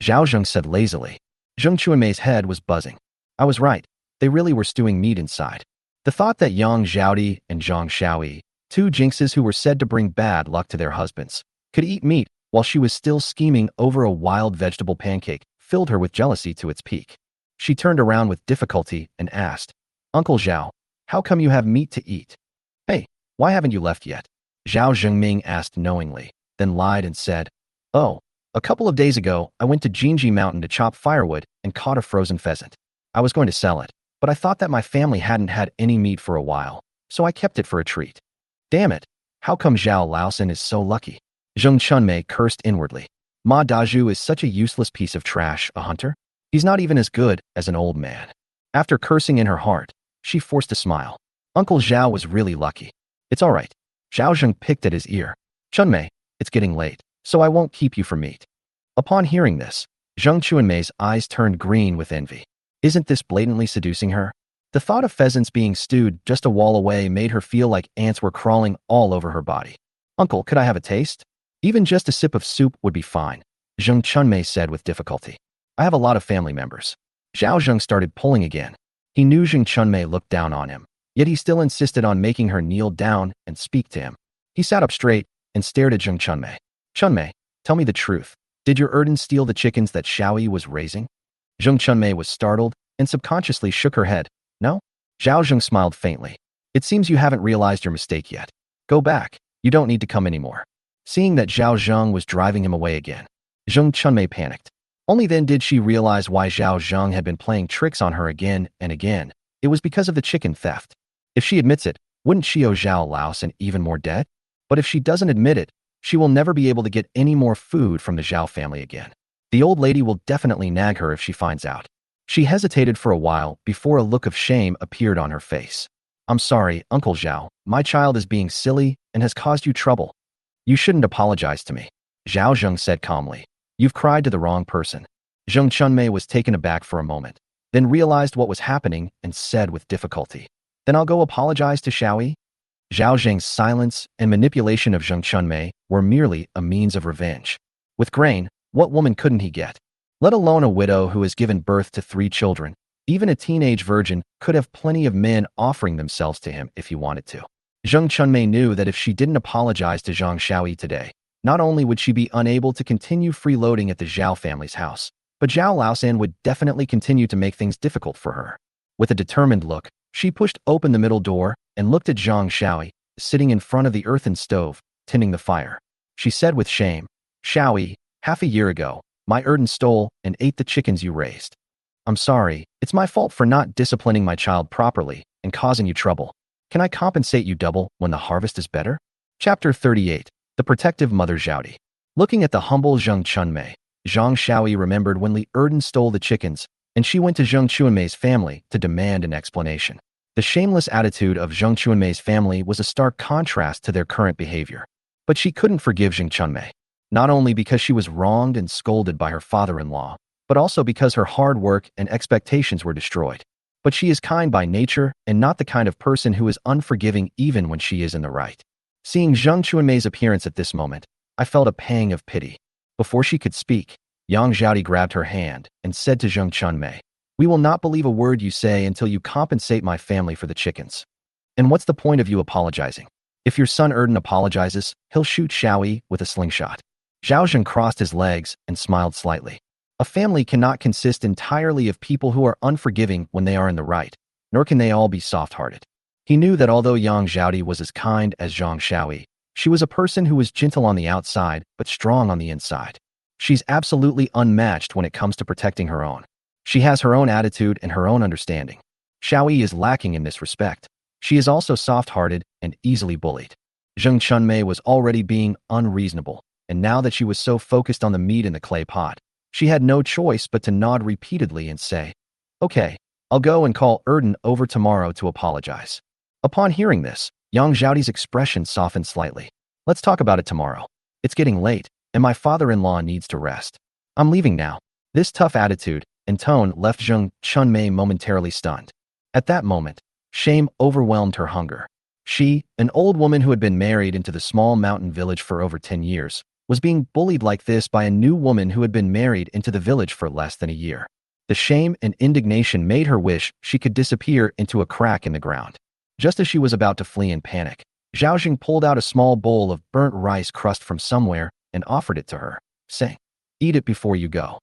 Zhao Zheng said lazily. Zheng Chunmei's head was buzzing. I was right. They really were stewing meat inside. The thought that Yang Zhaodi and Zhang Xiaoyi, two jinxes who were said to bring bad luck to their husbands, could eat meat while she was still scheming over a wild vegetable pancake filled her with jealousy to its peak. She turned around with difficulty and asked, Uncle Zhao, how come you have meat to eat? Hey, why haven't you left yet? Zhao Zhengming asked knowingly, then lied and said, Oh, a couple of days ago, I went to Jinji Mountain to chop firewood and caught a frozen pheasant. I was going to sell it, but I thought that my family hadn't had any meat for a while, so I kept it for a treat. Damn it, how come Zhao Laosan is so lucky? Zheng Chunmei cursed inwardly. Ma Daju is such a useless piece of trash, a hunter. He's not even as good as an old man. After cursing in her heart, she forced a smile. Uncle Zhao was really lucky. It's all right. Zhao Zheng picked at his ear. Chunmei, it's getting late, so I won't keep you for meat. Upon hearing this, Zheng Chunmei's eyes turned green with envy. Isn't this blatantly seducing her? The thought of pheasants being stewed just a wall away made her feel like ants were crawling all over her body. Uncle, could I have a taste? Even just a sip of soup would be fine, Zheng Chunmei said with difficulty. I have a lot of family members. Zhao Zheng started pulling again. He knew Zheng Chunmei looked down on him, yet he still insisted on making her kneel down and speak to him. He sat up straight and stared at Zheng Chunmei. Chunmei, tell me the truth. Did your Erden steal the chickens that Xiaoyi was raising? Zheng Chunmei was startled and subconsciously shook her head. No? Zhao Zheng smiled faintly. It seems you haven't realized your mistake yet. Go back. You don't need to come anymore. Seeing that Zhao Zheng was driving him away again, Zheng Chunmei panicked. Only then did she realize why Zhao Zheng had been playing tricks on her again and again. It was because of the chicken theft. If she admits it, wouldn't she owe Zhao Laosan even more debt? But if she doesn't admit it, she will never be able to get any more food from the Zhao family again. The old lady will definitely nag her if she finds out. She hesitated for a while before a look of shame appeared on her face. I'm sorry, Uncle Zhao. My child is being silly and has caused you trouble. You shouldn't apologize to me, Zhao Zheng said calmly. You've cried to the wrong person. Zheng Chunmei was taken aback for a moment, then realized what was happening and said with difficulty, Then I'll go apologize to Xiaoyi? Zhao Zheng's silence and manipulation of Zheng Chunmei were merely a means of revenge. With grain, what woman couldn't he get? Let alone a widow who has given birth to 3 children. Even a teenage virgin could have plenty of men offering themselves to him if he wanted to. Zheng Chunmei knew that if she didn't apologize to Zhang Xiaoyi today, not only would she be unable to continue freeloading at the Zhao family's house, but Zhao Laosan would definitely continue to make things difficult for her. With a determined look, she pushed open the middle door and looked at Zhang Xiaoyi, sitting in front of the earthen stove, tending the fire. She said with shame, Shaoyi, half a year ago, my Erden stole and ate the chickens you raised. I'm sorry, it's my fault for not disciplining my child properly and causing you trouble. Can I compensate you double when the harvest is better? Chapter 38. The Protective Mother Zhaodi. Looking at the humble Zheng Chunmei, Zhang Shaoyi remembered when Li Erden stole the chickens, and she went to Zheng Chunmei's family to demand an explanation. The shameless attitude of Zheng Chunmei's family was a stark contrast to their current behavior. But she couldn't forgive Zheng Chunmei, not only because she was wronged and scolded by her father-in-law, but also because her hard work and expectations were destroyed. But she is kind by nature and not the kind of person who is unforgiving even when she is in the right. Seeing Zheng Chunmei's appearance at this moment, I felt a pang of pity. Before she could speak, Yang Zhaodi grabbed her hand and said to Zheng Chunmei, "We will not believe a word you say until you compensate my family for the chickens. And what's the point of you apologizing? If your son Erden apologizes, he'll shoot Shaoyi with a slingshot." Zhao Zheng crossed his legs and smiled slightly. A family cannot consist entirely of people who are unforgiving when they are in the right, nor can they all be soft-hearted. He knew that although Yang Zhaodi was as kind as Zhang Shaoyi, she was a person who was gentle on the outside but strong on the inside. She's absolutely unmatched when it comes to protecting her own. She has her own attitude and her own understanding. Shaoyi is lacking in this respect. She is also soft-hearted and easily bullied. Zheng Chunmei was already being unreasonable, and now that she was so focused on the meat in the clay pot, she had no choice but to nod repeatedly and say, "Okay, I'll go and call Erden over tomorrow to apologize." Upon hearing this, Yang Zhaodi's expression softened slightly. "Let's talk about it tomorrow. It's getting late, and my father-in-law needs to rest. I'm leaving now." This tough attitude and tone left Zheng Chunmei momentarily stunned. At that moment, shame overwhelmed her hunger. She, an old woman who had been married into the small mountain village for over 10 years, was being bullied like this by a new woman who had been married into the village for less than a year. The shame and indignation made her wish she could disappear into a crack in the ground. Just as she was about to flee in panic, Zhao Zheng pulled out a small bowl of burnt rice crust from somewhere and offered it to her, saying, "Eat it before you go."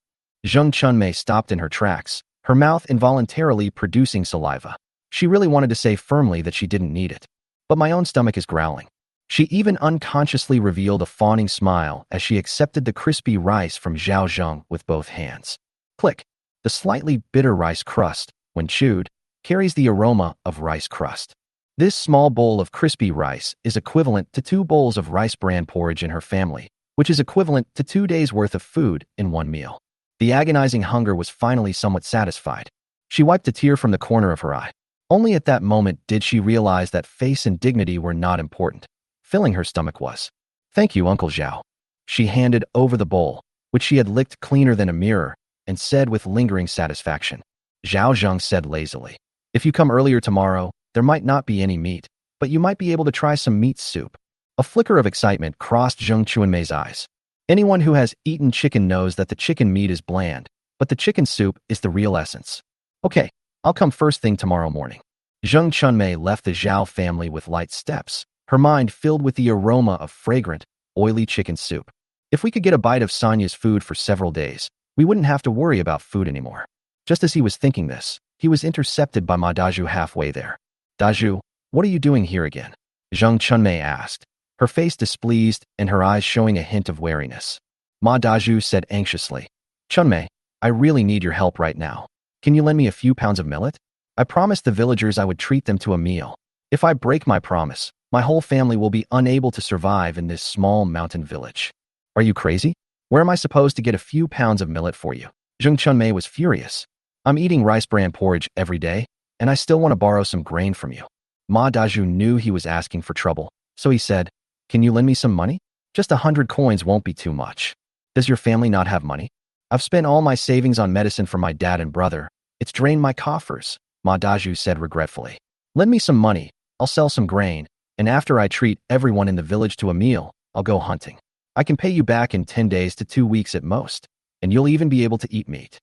Zheng Chunmei stopped in her tracks, her mouth involuntarily producing saliva. She really wanted to say firmly that she didn't need it. But my own stomach is growling. She even unconsciously revealed a fawning smile as she accepted the crispy rice from Zhao Zheng with both hands. Click. The slightly bitter rice crust, when chewed, carries the aroma of rice crust. This small bowl of crispy rice is equivalent to 2 bowls of rice bran porridge in her family, which is equivalent to 2 days' worth of food in one meal. The agonizing hunger was finally somewhat satisfied. She wiped a tear from the corner of her eye. Only at that moment did she realize that face and dignity were not important. Filling her stomach was. "Thank you, Uncle Zhao." She handed over the bowl, which she had licked cleaner than a mirror, and said with lingering satisfaction. Zhao Zheng said lazily, "If you come earlier tomorrow, there might not be any meat, but you might be able to try some meat soup." A flicker of excitement crossed Zheng Chunmei's eyes. Anyone who has eaten chicken knows that the chicken meat is bland, but the chicken soup is the real essence. "Okay, I'll come first thing tomorrow morning." Zheng Chunmei left the Zhao family with light steps, her mind filled with the aroma of fragrant, oily chicken soup. If we could get a bite of Sonya's food for several days, we wouldn't have to worry about food anymore. Just as he was thinking this, he was intercepted by Ma Dazhu halfway there. "Dazhu, what are you doing here again?" Zheng Chunmei asked, her face displeased and her eyes showing a hint of wariness. Ma Dazhu said anxiously, "Chunmei, I really need your help right now. Can you lend me a few pounds of millet? I promised the villagers I would treat them to a meal. If I break my promise, my whole family will be unable to survive in this small mountain village." "Are you crazy? Where am I supposed to get a few pounds of millet for you?" Zheng Chunmei was furious. "I'm eating rice bran porridge every day, and I still want to borrow some grain from you." Ma Dazhu knew he was asking for trouble, so he said, "Can you lend me some money? Just 100 coins won't be too much." "Does your family not have money?" "I've spent all my savings on medicine for my dad and brother. It's drained my coffers," Ma Dazhu said regretfully. "Lend me some money, I'll sell some grain, and after I treat everyone in the village to a meal, I'll go hunting. I can pay you back in 10 days to 2 weeks at most, and you'll even be able to eat meat."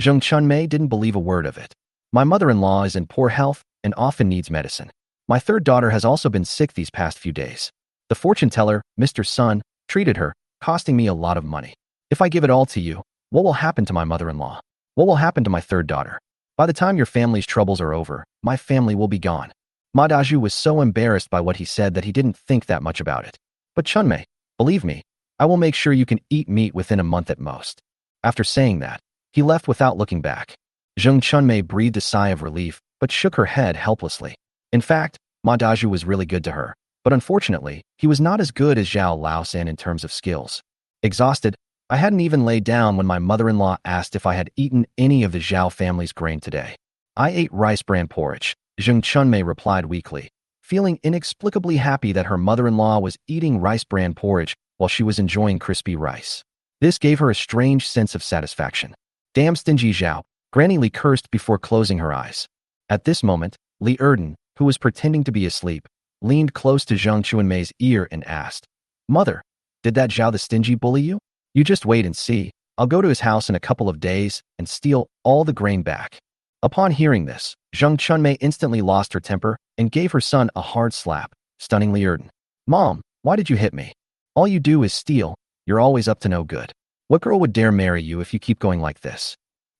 Zheng Chunmei didn't believe a word of it. "My mother-in-law is in poor health and often needs medicine. My third daughter has also been sick these past few days. The fortune teller, Mr. Sun, treated her, costing me a lot of money. If I give it all to you, what will happen to my mother-in-law? What will happen to my third daughter? By the time your family's troubles are over, my family will be gone." Ma Dazhu was so embarrassed by what he said that he didn't think that much about it. "But Chunmei, believe me, I will make sure you can eat meat within a month at most." After saying that, he left without looking back. Zheng Chunmei breathed a sigh of relief, but shook her head helplessly. In fact, Ma Daju was really good to her, but unfortunately, he was not as good as Zhao Laosan in terms of skills. Exhausted, I hadn't even laid down when my mother-in-law asked if I had eaten any of the Zhao family's grain today. "I ate rice bran porridge," Zheng Chunmei replied weakly, feeling inexplicably happy that her mother-in-law was eating rice bran porridge while she was enjoying crispy rice. This gave her a strange sense of satisfaction. "Damn stingy Zhao," Granny Li cursed before closing her eyes. At this moment, Li Erden, who was pretending to be asleep, leaned close to Zheng Chunmei's ear and asked, "Mother, did that Zhao the stingy bully you? You just wait and see. I'll go to his house in a couple of days and steal all the grain back." Upon hearing this, Zheng Chunmei instantly lost her temper and gave her son a hard slap, stunning Li Erden. "Mom, why did you hit me? All you do is steal. You're always up to no good. What girl would dare marry you if you keep going like this?"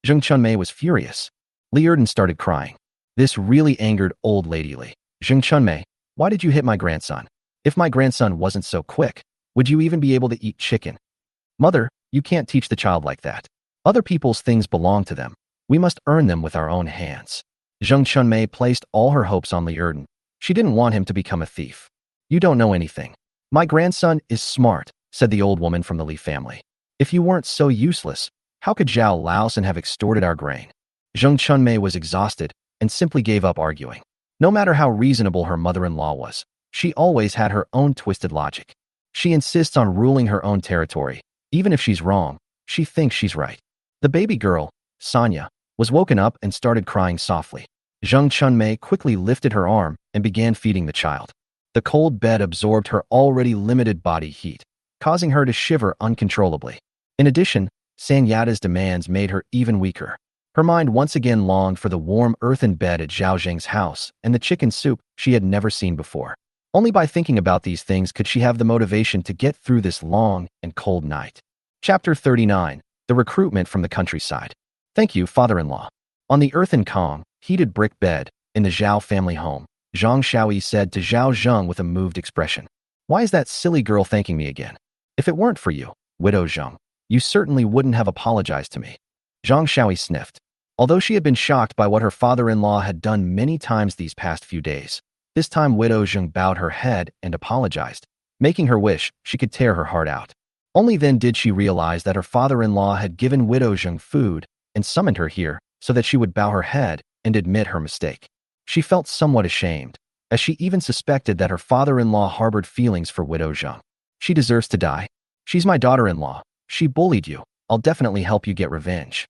Zheng Chunmei was furious. Li Erden started crying. This really angered old lady Li. "Zheng Chunmei, why did you hit my grandson? If my grandson wasn't so quick, would you even be able to eat chicken?" "Mother, you can't teach the child like that. Other people's things belong to them. We must earn them with our own hands." Zheng Chunmei placed all her hopes on Li Erden. She didn't want him to become a thief. "You don't know anything. My grandson is smart," said the old woman from the Li family. "If you weren't so useless, how could Zhao Laosan have extorted our grain?" Zheng Chunmei was exhausted and simply gave up arguing. No matter how reasonable her mother-in-law was, she always had her own twisted logic. She insists on ruling her own territory. Even if she's wrong, she thinks she's right. The baby girl, Sonia, was woken up and started crying softly. Zheng Chunmei quickly lifted her arm and began feeding the child. The cold bed absorbed her already limited body heat, causing her to shiver uncontrollably. In addition, Sanyada's demands made her even weaker. Her mind once again longed for the warm earthen bed at Zhao Zheng's house and the chicken soup she had never seen before. Only by thinking about these things could she have the motivation to get through this long and cold night. Chapter 39. The Recruitment from the Countryside. "Thank you, father-in-law." On the earthen Kong, heated brick bed, in the Zhao family home, Zhang Shaoyi said to Zhao Zheng with a moved expression, "Why is that silly girl thanking me again? If it weren't for you, widow Zheng, you certainly wouldn't have apologized to me." Zhang Shaoyi sniffed. Although she had been shocked by what her father-in-law had done many times these past few days, this time widow Zheng bowed her head and apologized, making her wish she could tear her heart out. Only then did she realize that her father-in-law had given widow Zheng food and summoned her here so that she would bow her head and admit her mistake. She felt somewhat ashamed, as she even suspected that her father-in-law harbored feelings for widow Zheng. "She deserves to die. She's my daughter-in-law. She bullied you. I'll definitely help you get revenge."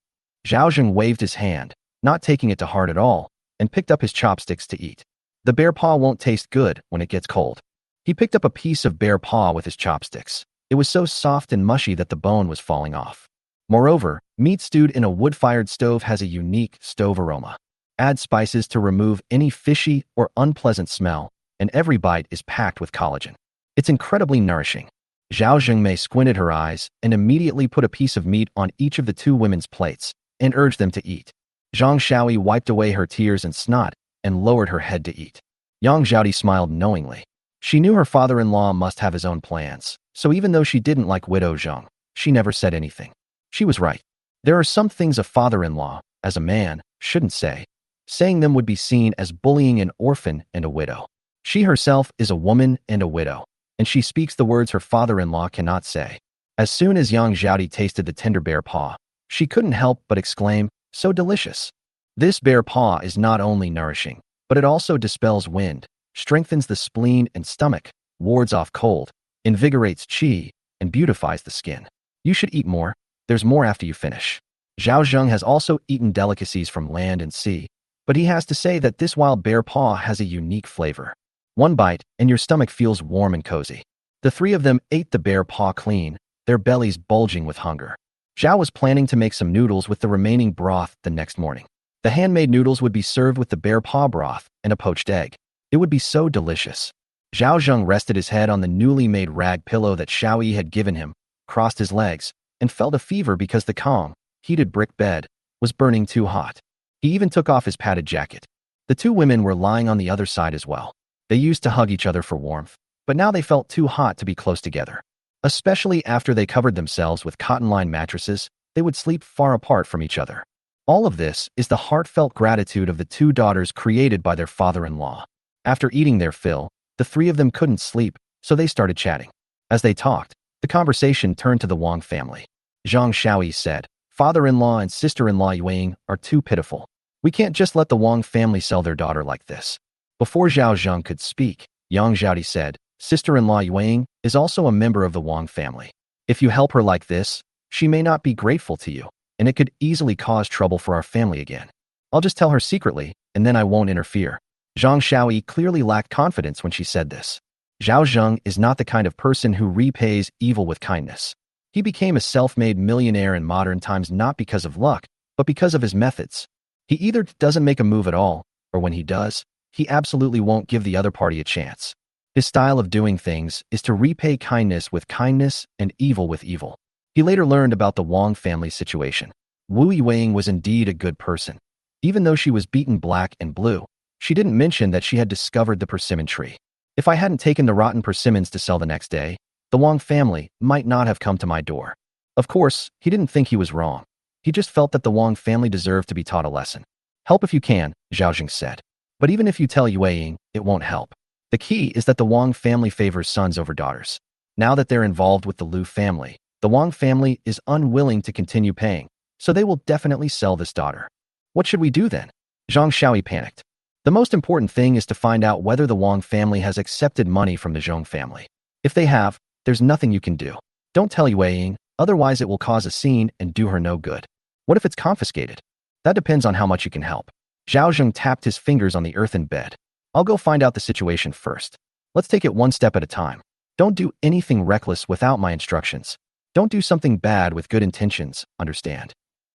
Zhao Zheng waved his hand, not taking it to heart at all, and picked up his chopsticks to eat. The bear paw won't taste good when it gets cold. He picked up a piece of bear paw with his chopsticks. It was so soft and mushy that the bone was falling off. Moreover, meat stewed in a wood-fired stove has a unique stove aroma. Add spices to remove any fishy or unpleasant smell, and every bite is packed with collagen. It's incredibly nourishing. Zhao Zhengmei squinted her eyes and immediately put a piece of meat on each of the two women's plates and urged them to eat. Zhang Shaoyi wiped away her tears and snot and lowered her head to eat. Yang Zhaodi smiled knowingly. She knew her father-in-law must have his own plans, so even though she didn't like widow Zheng, she never said anything. She was right. There are some things a father-in-law, as a man, shouldn't say. Saying them would be seen as bullying an orphan and a widow. She herself is a woman and a widow, and she speaks the words her father-in-law cannot say. As soon as Yang Zhaodi tasted the tender bear paw, she couldn't help but exclaim, "So delicious." This bear paw is not only nourishing, but it also dispels wind, strengthens the spleen and stomach, wards off cold, invigorates qi, and beautifies the skin. You should eat more. There's more after you finish. Zhao Zheng has also eaten delicacies from land and sea, but he has to say that this wild bear paw has a unique flavor. One bite, and your stomach feels warm and cozy. The three of them ate the bear paw clean, their bellies bulging with hunger. Zhao was planning to make some noodles with the remaining broth the next morning. The handmade noodles would be served with the bear paw broth and a poached egg. It would be so delicious. Zhao Zheng rested his head on the newly made rag pillow that Shaoyi had given him, crossed his legs, and felt a fever because the Kong, heated brick bed, was burning too hot. He even took off his padded jacket. The two women were lying on the other side as well. They used to hug each other for warmth, but now they felt too hot to be close together. Especially after they covered themselves with cotton-lined mattresses, they would sleep far apart from each other. All of this is the heartfelt gratitude of the two daughters created by their father-in-law. After eating their fill, the three of them couldn't sleep, so they started chatting. As they talked, the conversation turned to the Wang family. Zhang Xiaoyi said, "Father-in-law and sister-in-law Yueying are too pitiful. We can't just let the Wang family sell their daughter like this." Before Zhao Zheng could speak, Yang Zhaodi said, "Sister-in-law Yueying is also a member of the Wang family. If you help her like this, she may not be grateful to you, and it could easily cause trouble for our family again. I'll just tell her secretly, and then I won't interfere." Zhang Xiaoyi clearly lacked confidence when she said this. Zhao Zheng is not the kind of person who repays evil with kindness. He became a self-made millionaire in modern times not because of luck, but because of his methods. He either doesn't make a move at all, or when he does, he absolutely won't give the other party a chance. His style of doing things is to repay kindness with kindness and evil with evil. He later learned about the Wang family situation. Wu Yueying was indeed a good person. Even though she was beaten black and blue, she didn't mention that she had discovered the persimmon tree. "If I hadn't taken the rotten persimmons to sell the next day, the Wang family might not have come to my door." Of course, he didn't think he was wrong. He just felt that the Wang family deserved to be taught a lesson. "Help if you can," Zhao Zheng said. "But even if you tell Yueying, it won't help. The key is that the Wang family favors sons over daughters. Now that they're involved with the Liu family, the Wang family is unwilling to continue paying, so they will definitely sell this daughter." "What should we do then?" Zhang Xiaoyi panicked. "The most important thing is to find out whether the Wang family has accepted money from the Zhong family. If they have, there's nothing you can do. Don't tell Yueying, otherwise it will cause a scene and do her no good." "What if it's confiscated?" "That depends on how much you can help." Zhao Zheng tapped his fingers on the earthen bed. "I'll go find out the situation first. Let's take it one step at a time. Don't do anything reckless without my instructions. Don't do something bad with good intentions, understand?"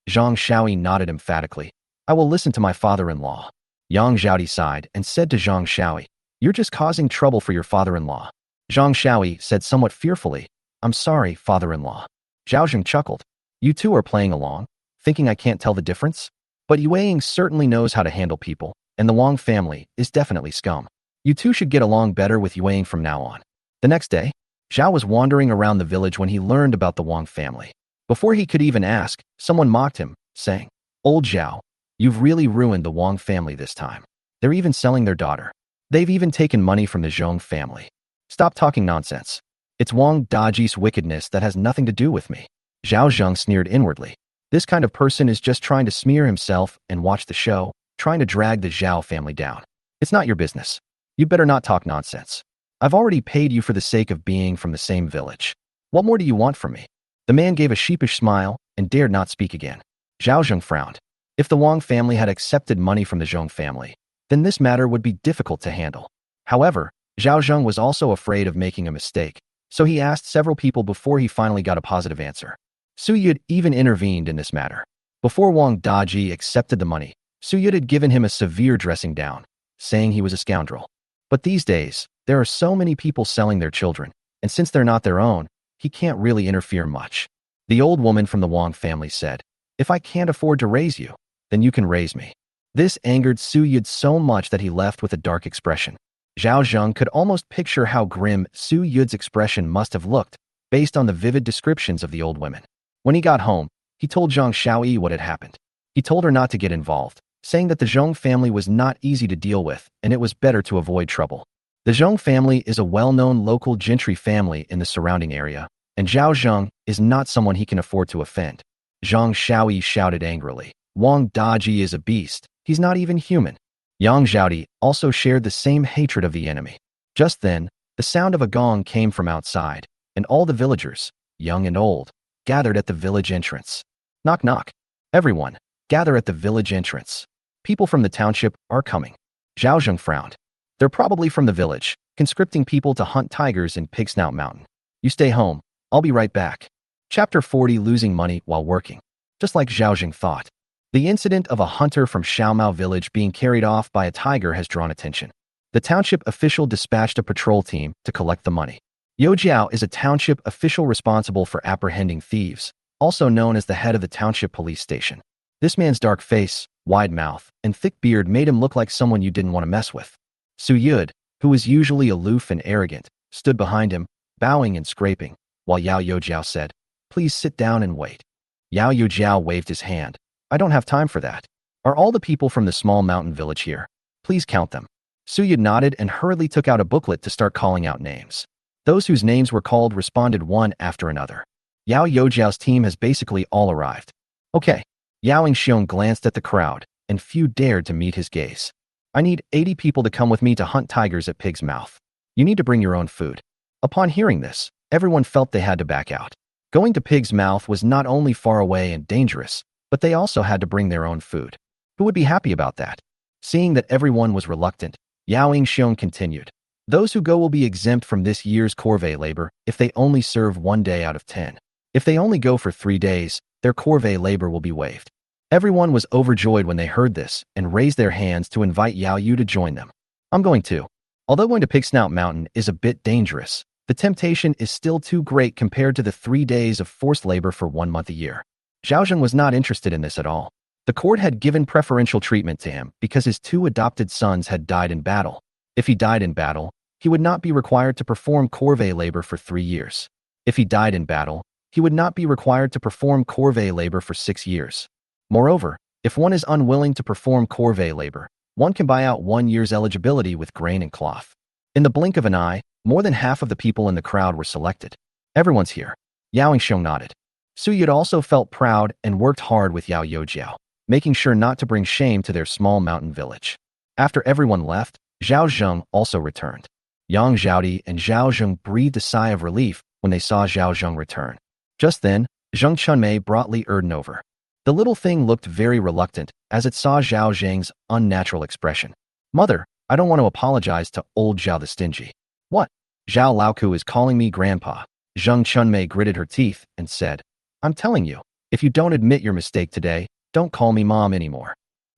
Zhang Xiaoyi nodded emphatically. "I will listen to my father-in-law." Yang Zhaodi sighed and said to Zhang Xiaoyi, "You're just causing trouble for your father-in-law." Zhang Xiaoyi said somewhat fearfully, "I'm sorry, father-in-law." Zhao Zheng chuckled. "You two are playing along, thinking I can't tell the difference? But Yueying certainly knows how to handle people, and the Wang family is definitely scum. You two should get along better with Yueying from now on." The next day, Zhao was wandering around the village when he learned about the Wang family. Before he could even ask, someone mocked him, saying, "Old Zhao, you've really ruined the Wang family this time. They're even selling their daughter. They've even taken money from the Zhong family. Stop talking nonsense. It's Wang Daji's wickedness that has nothing to do with me." Zhao Zheng sneered inwardly. This kind of person is just trying to smear himself and watch the show, trying to drag the Zhao family down. It's not your business. You better not talk nonsense. I've already paid you for the sake of being from the same village. What more do you want from me? The man gave a sheepish smile and dared not speak again. Zhao Zheng frowned. If the Wang family had accepted money from the Zhong family, then this matter would be difficult to handle. However, Zhao Zheng was also afraid of making a mistake, so he asked several people before he finally got a positive answer. Su Yud even intervened in this matter. Before Wang Daji accepted the money, Su Yud had given him a severe dressing down, saying he was a scoundrel. But these days, there are so many people selling their children, and since they're not their own, he can't really interfere much. The old woman from the Wang family said, "If I can't afford to raise you, then you can raise me." This angered Su Yud so much that he left with a dark expression. Zhao Zheng could almost picture how grim Su Yud's expression must have looked, based on the vivid descriptions of the old women. When he got home, he told Zhang Xiaoyi what had happened. He told her not to get involved, saying that the Zhong family was not easy to deal with, and it was better to avoid trouble. The Zhong family is a well-known local gentry family in the surrounding area, and Zhao Zheng is not someone he can afford to offend. Zhang Xiaoyi shouted angrily, "Wang Daji is a beast. He's not even human." Yang Zhaodi also shared the same hatred of the enemy. Just then, the sound of a gong came from outside, and all the villagers, young and old, gathered at the village entrance. "Knock knock. Everyone, gather at the village entrance. People from the township are coming." Zhao Zheng frowned. "They're probably from the village, conscripting people to hunt tigers in Pigsnout Mountain. You stay home. I'll be right back." Chapter 40: Losing money while working. Just like Zhao Zheng thought, the incident of a hunter from Xiaomao village being carried off by a tiger has drawn attention. The township official dispatched a patrol team to collect the money. Yo Jiao is a township official responsible for apprehending thieves, also known as the head of the township police station. This man's dark face, wide mouth, and thick beard made him look like someone you didn't want to mess with. Su Yud, who was usually aloof and arrogant, stood behind him, bowing and scraping. while Yao Youjiao said, "Please sit down and wait." Yao Youjiao waved his hand. "I don't have time for that. Are all the people from the small mountain village here? Please count them." Suyad nodded and hurriedly took out a booklet to start calling out names. Those whose names were called responded one after another. Yao Youjiao's team has basically all arrived. Okay. Yao Xiong glanced at the crowd, and few dared to meet his gaze. "I need 80 people to come with me to hunt tigers at Pig's Mouth. You need to bring your own food." Upon hearing this, everyone felt they had to back out. Going to Pig's Mouth was not only far away and dangerous, but they also had to bring their own food. Who would be happy about that? Seeing that everyone was reluctant, Yao Xiong continued. "Those who go will be exempt from this year's corvée labor if they only serve 1 day out of 10. If they only go for 3 days, their corvée labor will be waived." Everyone was overjoyed when they heard this and raised their hands to invite Yao Yu to join them. "I'm going too." Although going to Pigsnout Mountain is a bit dangerous, the temptation is still too great compared to the 3 days of forced labor for 1 month a year. Zhao Zheng was not interested in this at all. The court had given preferential treatment to him because his 2 adopted sons had died in battle. If he died in battle, he would not be required to perform corvée labor for 3 years. If he died in battle, he would not be required to perform corvée labor for 6 years. Moreover, if one is unwilling to perform corvée labor, one can buy out 1 year's eligibility with grain and cloth. In the blink of an eye, more than half of the people in the crowd were selected. "Everyone's here." Yao Xiong nodded. Suyad also felt proud and worked hard with Yao Youjiao, making sure not to bring shame to their small mountain village. After everyone left, Zhao Zheng also returned. Yang Zhaodi and Zhao Zheng breathed a sigh of relief when they saw Zhao Zheng return. Just then, Zheng Chunmei brought Li Erden over. The little thing looked very reluctant as it saw Zhao Zheng's unnatural expression. "Mother, I don't want to apologize to old Zhao the Stingy." "What?" "Zhao Laoku is calling me grandpa." Zheng Chunmei gritted her teeth and said, "I'm telling you, if you don't admit your mistake today, don't call me mom anymore."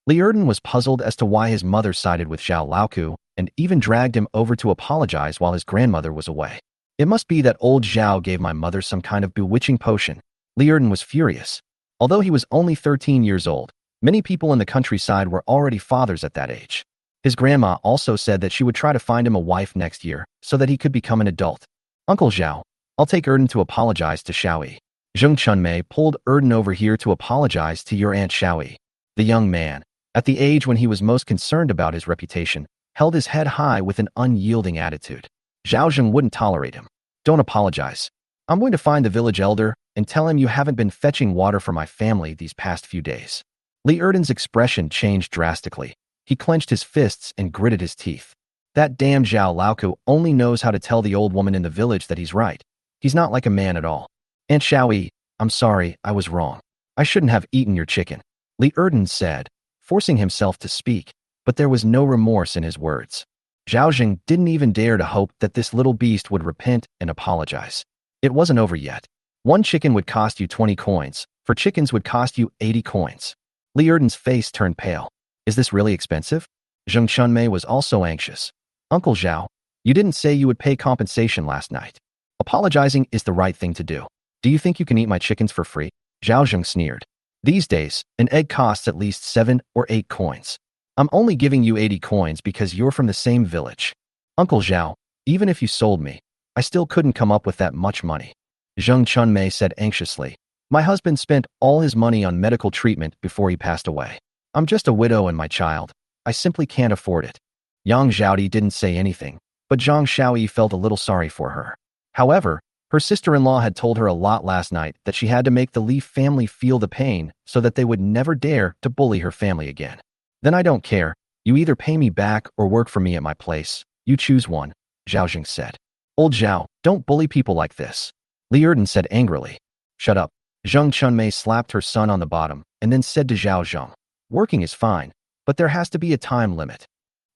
Li Erden was puzzled as to why his mother sided with Zhao Laoku and even dragged him over to apologize while his grandmother was away. "It must be that old Zhao gave my mother some kind of bewitching potion." Li Erden was furious. Although he was only 13 years old, many people in the countryside were already fathers at that age. His grandma also said that she would try to find him a wife next year so that he could become an adult. "Uncle Zhao, I'll take Erden to apologize to Xiaoyi." Zheng Chunmei pulled Erden over here to apologize to your Aunt Xiaoyi. The young man, at the age when he was most concerned about his reputation, held his head high with an unyielding attitude. Zhao Zheng wouldn't tolerate him. "Don't apologize. I'm going to find the village elder and tell him you haven't been fetching water for my family these past few days." Li Erden's expression changed drastically. He clenched his fists and gritted his teeth. That damn Zhao Laoku only knows how to tell the old woman in the village that he's right. He's not like a man at all. "Aunt Xiaoyi, I'm sorry, I was wrong. I shouldn't have eaten your chicken," Li Erden said, forcing himself to speak, but there was no remorse in his words. Zhao Zheng didn't even dare to hope that this little beast would repent and apologize. It wasn't over yet. 1 chicken would cost you 20 coins. 4 chickens would cost you 80 coins. Li Erden's face turned pale. "Is this really expensive?" Zheng Chunmei was also anxious. "Uncle Zhao, you didn't say you would pay compensation last night. Apologizing is the right thing to do. Do you think you can eat my chickens for free?" Zhao Zheng sneered. "These days, an egg costs at least 7 or 8 coins. I'm only giving you 80 coins because you're from the same village. Uncle Zhao, even if you sold me, I still couldn't come up with that much money." Zheng Chunmei said anxiously. "My husband spent all his money on medical treatment before he passed away. I'm just a widow and my child. I simply can't afford it." Yang Zhaodi didn't say anything, but Zhang Xiaoyi felt a little sorry for her. However, her sister-in-law had told her a lot last night that she had to make the Li family feel the pain so that they would never dare to bully her family again. "Then I don't care. You either pay me back or work for me at my place. You choose one," Zhao Zheng said. "Old Zhao, don't bully people like this," Li Erden said angrily. "Shut up." Zheng Chunmei slapped her son on the bottom and then said to Zhao Zheng, "Working is fine, but there has to be a time limit."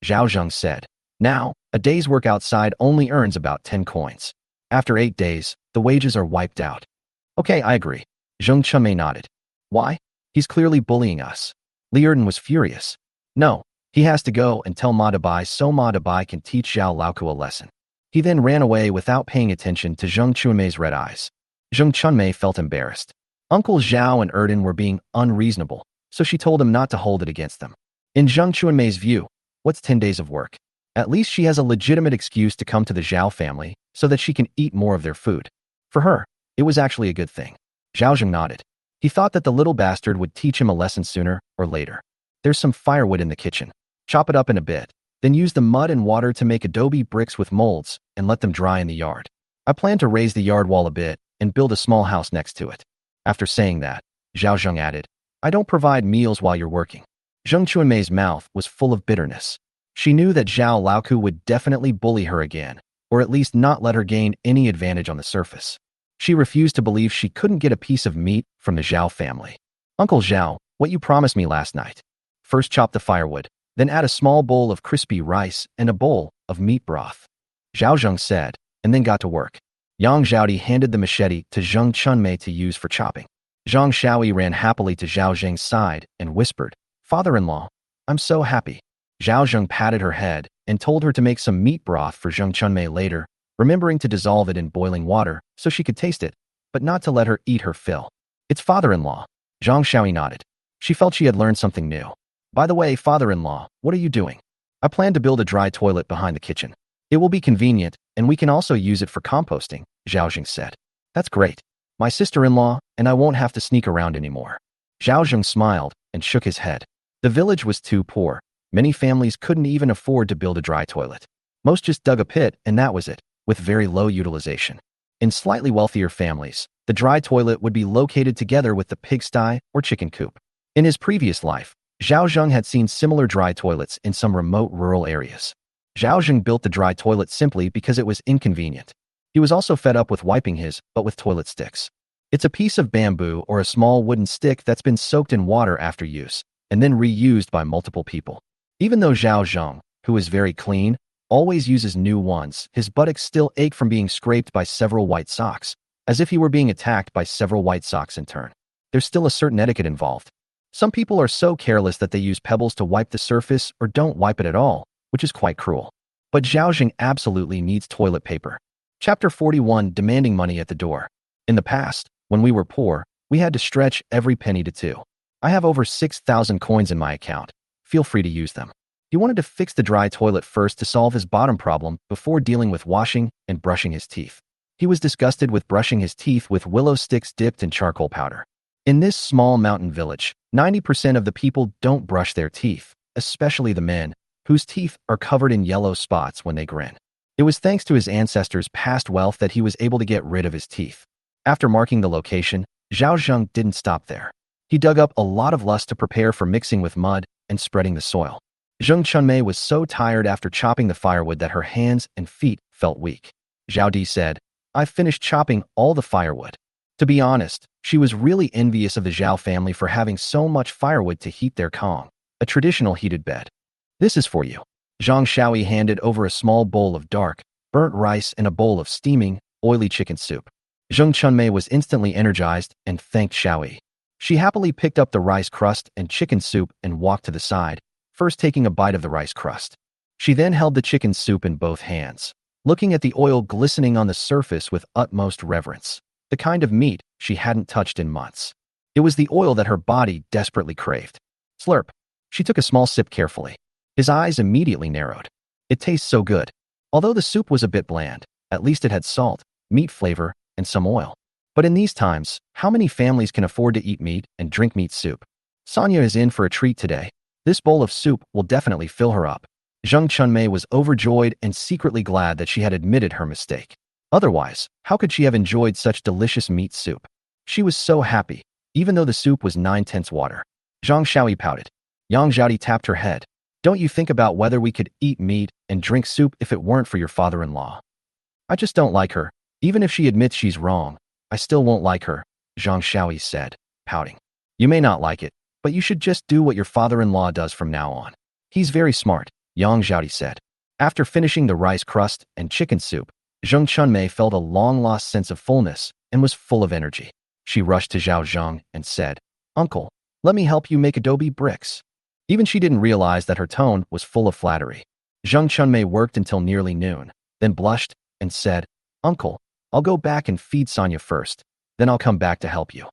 Zhao Zheng said, "Now, a day's work outside only earns about 10 coins. After 8 days, the wages are wiped out." "Okay, I agree." Zheng Chunmei nodded. "Why? He's clearly bullying us." Li Erden was furious. "No, he has to go and tell Ma Dabai so Ma Dabai can teach Zhao Laoku a lesson." He then ran away without paying attention to Zheng Chunmei's red eyes. Zheng Chunmei felt embarrassed. Uncle Zhao and Erden were being unreasonable, so she told him not to hold it against them. In Zheng Chunmei's view, what's 10 days of work? At least she has a legitimate excuse to come to the Zhao family so that she can eat more of their food. For her, it was actually a good thing. Zhao Zheng nodded. He thought that the little bastard would teach him a lesson sooner or later. There's some firewood in the kitchen. Chop it up in a bit. Then use the mud and water to make adobe bricks with molds and let them dry in the yard. I plan to raise the yard wall a bit and build a small house next to it. After saying that, Zhao Zheng added, I don't provide meals while you're working. Zheng Chuanmei's mouth was full of bitterness. She knew that Zhao Laoku would definitely bully her again, or at least not let her gain any advantage on the surface. She refused to believe she couldn't get a piece of meat from the Zhao family. Uncle Zhao, what you promised me last night. First chop the firewood, then add a small bowl of crispy rice and a bowl of meat broth. Zhao Zheng said, and then got to work. Yang Zhaodi handed the machete to Zheng Chunmei to use for chopping. Zhang Shaoi ran happily to Zhao Zheng's side and whispered, Father-in-law, I'm so happy. Zhao Zheng patted her head and told her to make some meat broth for Zheng Chunmei later, remembering to dissolve it in boiling water so she could taste it, but not to let her eat her fill. It's father-in-law. Zhang Shaoi nodded. She felt she had learned something new. By the way, father-in-law, what are you doing? I plan to build a dry toilet behind the kitchen. It will be convenient, and we can also use it for composting, Zhao Zheng said. That's great. My sister-in-law, and I won't have to sneak around anymore. Zhao Zheng smiled and shook his head. The village was too poor. Many families couldn't even afford to build a dry toilet. Most just dug a pit, and that was it, with very low utilization. In slightly wealthier families, the dry toilet would be located together with the pigsty or chicken coop. In his previous life, Zhao Zheng had seen similar dry toilets in some remote rural areas. Zhao Zheng built the dry toilet simply because it was inconvenient. He was also fed up with wiping his butt with toilet sticks. It's a piece of bamboo or a small wooden stick that's been soaked in water after use, and then reused by multiple people. Even though Zhao Zheng, who is very clean, always uses new ones, his buttocks still ache from being scraped by several white socks, as if he were being attacked by several white socks in turn. There's still a certain etiquette involved. Some people are so careless that they use pebbles to wipe the surface or don't wipe it at all, which is quite cruel. But Zhao Zheng absolutely needs toilet paper. Chapter 41, Demanding Money at the Door. In the past, when we were poor, we had to stretch every penny to two. I have over 6,000 coins in my account. Feel free to use them. He wanted to fix the dry toilet first to solve his bottom problem before dealing with washing and brushing his teeth. He was disgusted with brushing his teeth with willow sticks dipped in charcoal powder. In this small mountain village, 90% of the people don't brush their teeth, especially the men, whose teeth are covered in yellow spots when they grin. It was thanks to his ancestors' past wealth that he was able to get rid of his teeth. After marking the location, Zhao Zheng didn't stop there. He dug up a lot of lust to prepare for mixing with mud and spreading the soil. Zheng Chunmei was so tired after chopping the firewood that her hands and feet felt weak. Zhao Di said, I've finished chopping all the firewood. To be honest, she was really envious of the Zhao family for having so much firewood to heat their kong, a traditional heated bed. This is for you. Zhang Shaoi handed over a small bowl of dark, burnt rice and a bowl of steaming, oily chicken soup. Zheng Chunmei was instantly energized and thanked Shaoi. She happily picked up the rice crust and chicken soup and walked to the side, first taking a bite of the rice crust. She then held the chicken soup in both hands, looking at the oil glistening on the surface with utmost reverence, the kind of meat she hadn't touched in months. It was the oil that her body desperately craved. Slurp. She took a small sip carefully. His eyes immediately narrowed. It tastes so good. Although the soup was a bit bland, at least it had salt, meat flavor, and some oil. But in these times, how many families can afford to eat meat and drink meat soup? Sonia is in for a treat today. This bowl of soup will definitely fill her up. Zheng Chunmei was overjoyed and secretly glad that she had admitted her mistake. Otherwise, how could she have enjoyed such delicious meat soup? She was so happy, even though the soup was 9/10 water. Zhang Shaoi pouted. Yang Zhaodi tapped her head. Don't you think about whether we could eat meat and drink soup if it weren't for your father-in-law? I just don't like her. Even if she admits she's wrong, I still won't like her, Zhang Shaoi said, pouting. You may not like it, but you should just do what your father-in-law does from now on. He's very smart, Yang Zhaodi said. After finishing the rice crust and chicken soup, Zheng Chunmei felt a long-lost sense of fullness and was full of energy. She rushed to Zhao Zheng and said, Uncle, let me help you make adobe bricks. Even she didn't realize that her tone was full of flattery. Zheng Chunmei worked until nearly noon, then blushed and said, Uncle, I'll go back and feed Sonia first, then I'll come back to help you.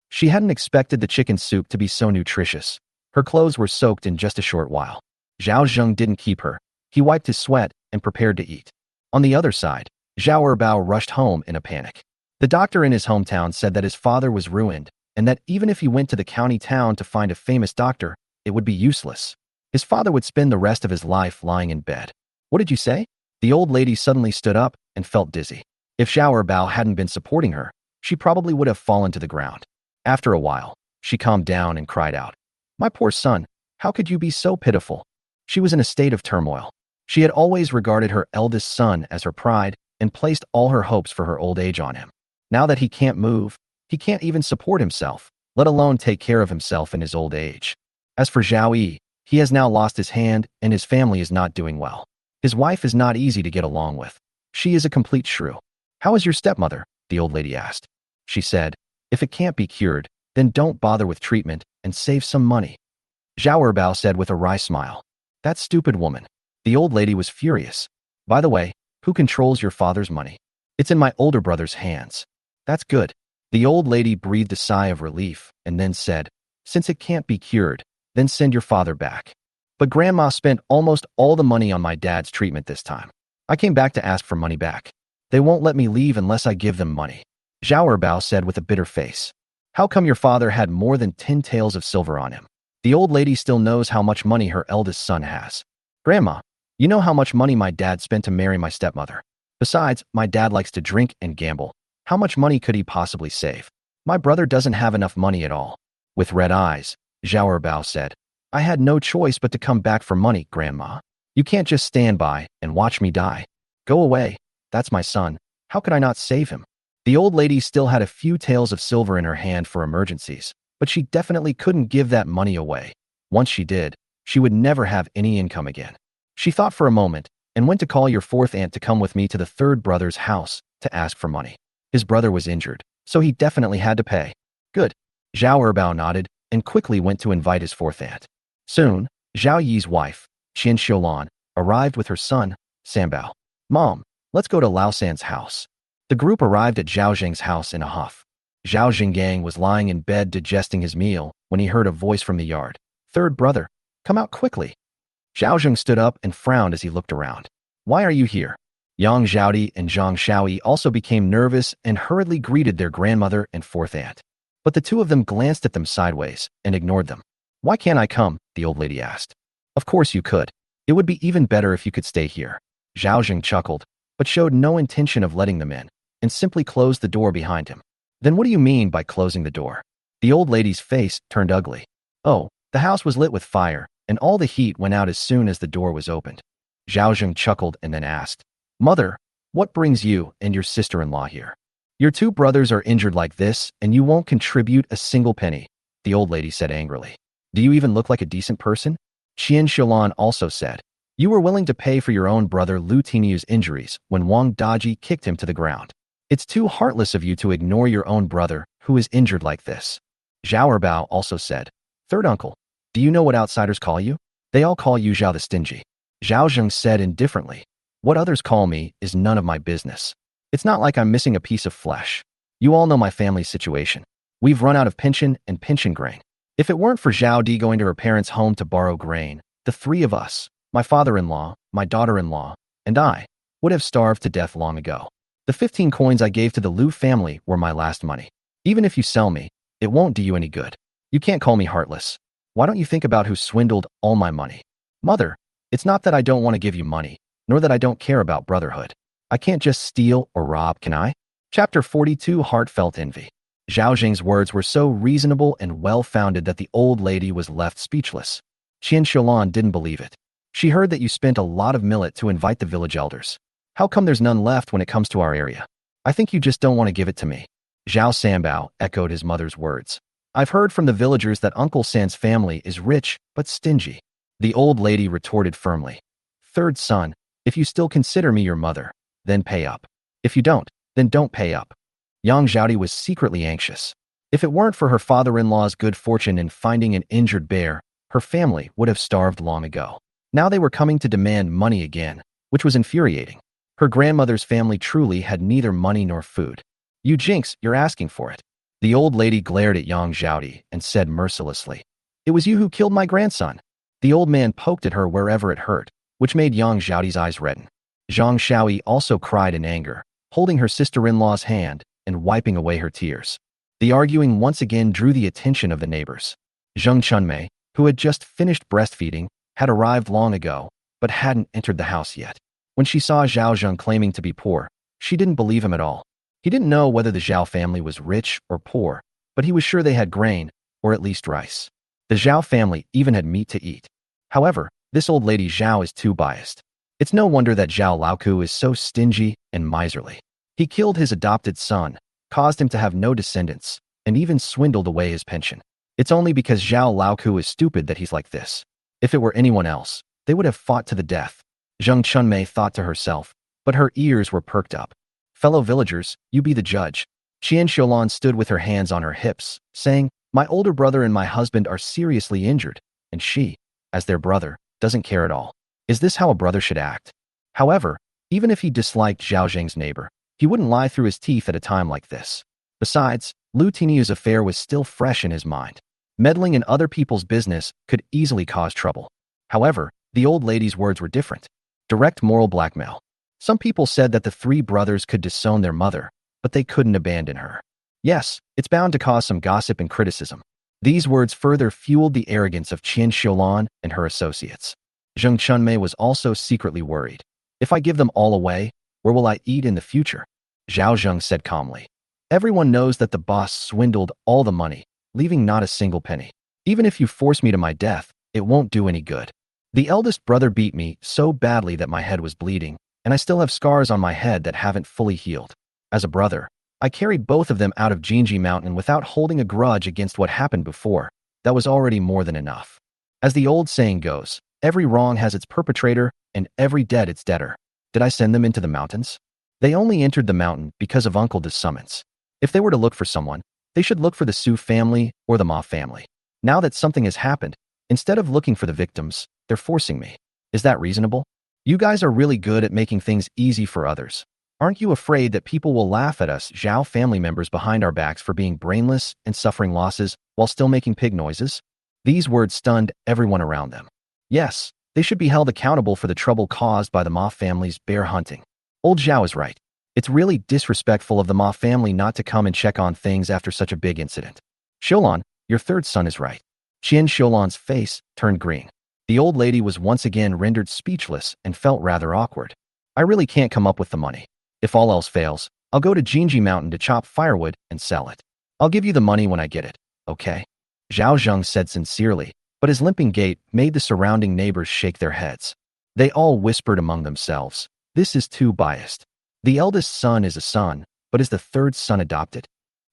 She hadn't expected the chicken soup to be so nutritious. Her clothes were soaked in just a short while. Zhao Zheng didn't keep her. He wiped his sweat and prepared to eat. On the other side, Zhao Erbao rushed home in a panic. The doctor in his hometown said that his father was ruined and that even if he went to the county town to find a famous doctor, it would be useless. His father would spend the rest of his life lying in bed. What did you say? The old lady suddenly stood up and felt dizzy. If Zhao Bao hadn't been supporting her, she probably would have fallen to the ground. After a while, she calmed down and cried out, "My poor son, how could you be so pitiful?" She was in a state of turmoil. She had always regarded her eldest son as her pride and placed all her hopes for her old age on him. Now that he can't move, he can't even support himself, let alone take care of himself in his old age. As for Zhao Yi, he has now lost his hand and his family is not doing well. His wife is not easy to get along with. She is a complete shrew. "How is your stepmother?" the old lady asked. She said, "If it can't be cured, then don't bother with treatment and save some money." Zhao Bao said with a wry smile. "That stupid woman." The old lady was furious. "By the way, who controls your father's money?" "It's in my older brother's hands." "That's good." The old lady breathed a sigh of relief and then said, "Since it can't be cured, then send your father back." "But Grandma spent almost all the money on my dad's treatment this time. I came back to ask for money back. They won't let me leave unless I give them money," Zhao Bao said with a bitter face. "How come your father had more than 10 taels of silver on him?" The old lady still knows how much money her eldest son has. "Grandma, you know how much money my dad spent to marry my stepmother. Besides, my dad likes to drink and gamble. How much money could he possibly save? My brother doesn't have enough money at all." With red eyes, Zhao Bao said, "I had no choice but to come back for money, Grandma. You can't just stand by and watch me die. Go away. That's my son. How could I not save him?" The old lady still had a few taels of silver in her hand for emergencies, but she definitely couldn't give that money away. Once she did, she would never have any income again. She thought for a moment and went to call your fourth aunt to come with me to the third brother's house to ask for money. His brother was injured, so he definitely had to pay. Good. Zhao Bao nodded and quickly went to invite his fourth aunt. Soon, Zhao Yi's wife, Qian Xiulan, arrived with her son, Sanbao. "Mom, let's go to Lao San's house." The group arrived at Zhao Zheng's house in a huff. Zhao Zhengang was lying in bed digesting his meal when he heard a voice from the yard. "Third brother, come out quickly." Zhao Zheng stood up and frowned as he looked around. "Why are you here?" Yang Zhaodi and Zhang Shaoyi also became nervous and hurriedly greeted their grandmother and fourth aunt. But the two of them glanced at them sideways and ignored them. "Why can't I come?" the old lady asked. "Of course you could. It would be even better if you could stay here." Zhao Zheng chuckled, but showed no intention of letting them in, and simply closed the door behind him. "Then what do you mean by closing the door?" The old lady's face turned ugly. "Oh, the house was lit with fire, and all the heat went out as soon as the door was opened." Zhao Zheng chuckled and then asked, "Mother, what brings you and your sister-in-law here? Your two brothers are injured like this, and you won't contribute a single penny," the old lady said angrily. "Do you even look like a decent person?" Qian Xiulan also said, "You were willing to pay for your own brother Lu Tiniu's injuries when Wang Daji kicked him to the ground. It's too heartless of you to ignore your own brother who is injured like this." Zhao Bao also said, "Third uncle, do you know what outsiders call you? They all call you Zhao the Stingy." Zhao Zheng said indifferently, "What others call me is none of my business. It's not like I'm missing a piece of flesh. You all know my family's situation. We've run out of pension and pension grain. If it weren't for Zhao Di going to her parents' home to borrow grain, the three of us, my father-in-law, my daughter-in-law, and I, would have starved to death long ago. The 15 coins I gave to the Lu family were my last money. Even if you sell me, it won't do you any good. You can't call me heartless. Why don't you think about who swindled all my money?" "Mother, it's not that I don't want to give you money, nor that I don't care about brotherhood. I can't just steal or rob, can I?" Chapter 42, Heartfelt Envy. Zhao Zheng's words were so reasonable and well-founded that the old lady was left speechless. Qian Xiulan didn't believe it. "She heard that you spent a lot of millet to invite the village elders. How come there's none left when it comes to our area? I think you just don't want to give it to me." Zhao Sanbao echoed his mother's words. "I've heard from the villagers that Uncle San's family is rich but stingy." The old lady retorted firmly, "Third son, if you still consider me your mother, then pay up. If you don't, then don't pay up." Yang Zhaodi was secretly anxious. If it weren't for her father-in-law's good fortune in finding an injured bear, her family would have starved long ago. Now they were coming to demand money again, which was infuriating. Her grandmother's family truly had neither money nor food. "You jinx, you're asking for it." The old lady glared at Yang Zhaodi and said mercilessly, "It was you who killed my grandson." The old man poked at her wherever it hurt, which made Yang Zhaodi's eyes redden. Zhang Shaoyi also cried in anger, holding her sister-in-law's hand and wiping away her tears. The arguing once again drew the attention of the neighbors. Zheng Chunmei, who had just finished breastfeeding, had arrived long ago, but hadn't entered the house yet. When she saw Zhao Zheng claiming to be poor, she didn't believe him at all. He didn't know whether the Zhao family was rich or poor, but he was sure they had grain, or at least rice. The Zhao family even had meat to eat. However, this old lady Zhao is too biased. It's no wonder that Zhao Laoku is so stingy and miserly. He killed his adopted son, caused him to have no descendants, and even swindled away his pension. It's only because Zhao Laoku is stupid that he's like this. If it were anyone else, they would have fought to the death. Zheng Chunmei thought to herself, but her ears were perked up. Fellow villagers, you be the judge. Qian Xiulan stood with her hands on her hips, saying, my older brother and my husband are seriously injured, and she, as their brother, doesn't care at all. Is this how a brother should act? However, even if he disliked Zhao Zheng's neighbor, he wouldn't lie through his teeth at a time like this. Besides, Lu Tiniu's affair was still fresh in his mind. Meddling in other people's business could easily cause trouble. However, the old lady's words were different. Direct moral blackmail. Some people said that the three brothers could disown their mother, but they couldn't abandon her. Yes, it's bound to cause some gossip and criticism. These words further fueled the arrogance of Qian Xiulan and her associates. Zheng Chunmei was also secretly worried. If I give them all away, where will I eat in the future? Zhao Zheng said calmly. Everyone knows that the boss swindled all the money, leaving not a single penny. Even if you force me to my death, it won't do any good. The eldest brother beat me so badly that my head was bleeding, and I still have scars on my head that haven't fully healed. As a brother, I carried both of them out of Jinji Mountain without holding a grudge against what happened before. That was already more than enough. As the old saying goes, every wrong has its perpetrator, and every debt its debtor. Did I send them into the mountains? They only entered the mountain because of Uncle De's summons. If they were to look for someone, they should look for the Su family or the Ma family. Now that something has happened, instead of looking for the victims, they're forcing me. Is that reasonable? You guys are really good at making things easy for others. Aren't you afraid that people will laugh at us Zhao family members behind our backs for being brainless and suffering losses while still making pig noises? These words stunned everyone around them. Yes, they should be held accountable for the trouble caused by the Ma family's bear hunting. Old Zhao is right. It's really disrespectful of the Ma family not to come and check on things after such a big incident. Xiulan, your third son is right. Qian Xiulan's face turned green. The old lady was once again rendered speechless and felt rather awkward. I really can't come up with the money. If all else fails, I'll go to Jinji Mountain to chop firewood and sell it. I'll give you the money when I get it, okay? Zhao Zheng said sincerely, but his limping gait made the surrounding neighbors shake their heads. They all whispered among themselves, this is too biased. The eldest son is a son, but is the third son adopted?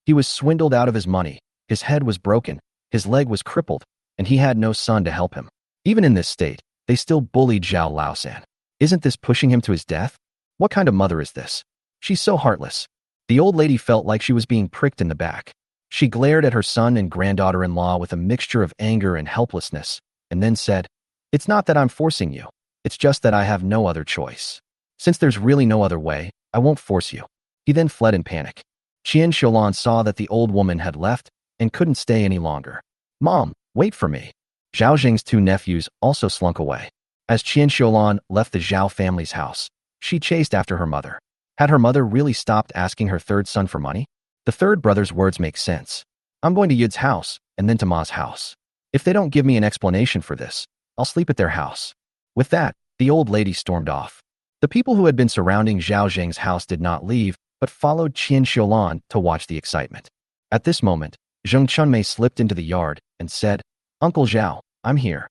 He was swindled out of his money, his head was broken, his leg was crippled, and he had no son to help him. Even in this state, they still bullied Zhao Laosan. Isn't this pushing him to his death? What kind of mother is this? She's so heartless. The old lady felt like she was being pricked in the back. She glared at her son and granddaughter-in-law with a mixture of anger and helplessness, and then said, it's not that I'm forcing you. It's just that I have no other choice. Since there's really no other way, I won't force you. He then fled in panic. Qian Xiulan saw that the old woman had left and couldn't stay any longer. Mom, wait for me. Zhao Zheng's two nephews also slunk away. As Qian Xiulan left the Zhao family's house, she chased after her mother. Had her mother really stopped asking her third son for money? The third brother's words make sense. I'm going to Yud's house, and then to Ma's house. If they don't give me an explanation for this, I'll sleep at their house. With that, the old lady stormed off. The people who had been surrounding Zhao Zheng's house did not leave, but followed Qian Xiulan to watch the excitement. At this moment, Zheng Chunmei slipped into the yard and said, Uncle Zhao, I'm here.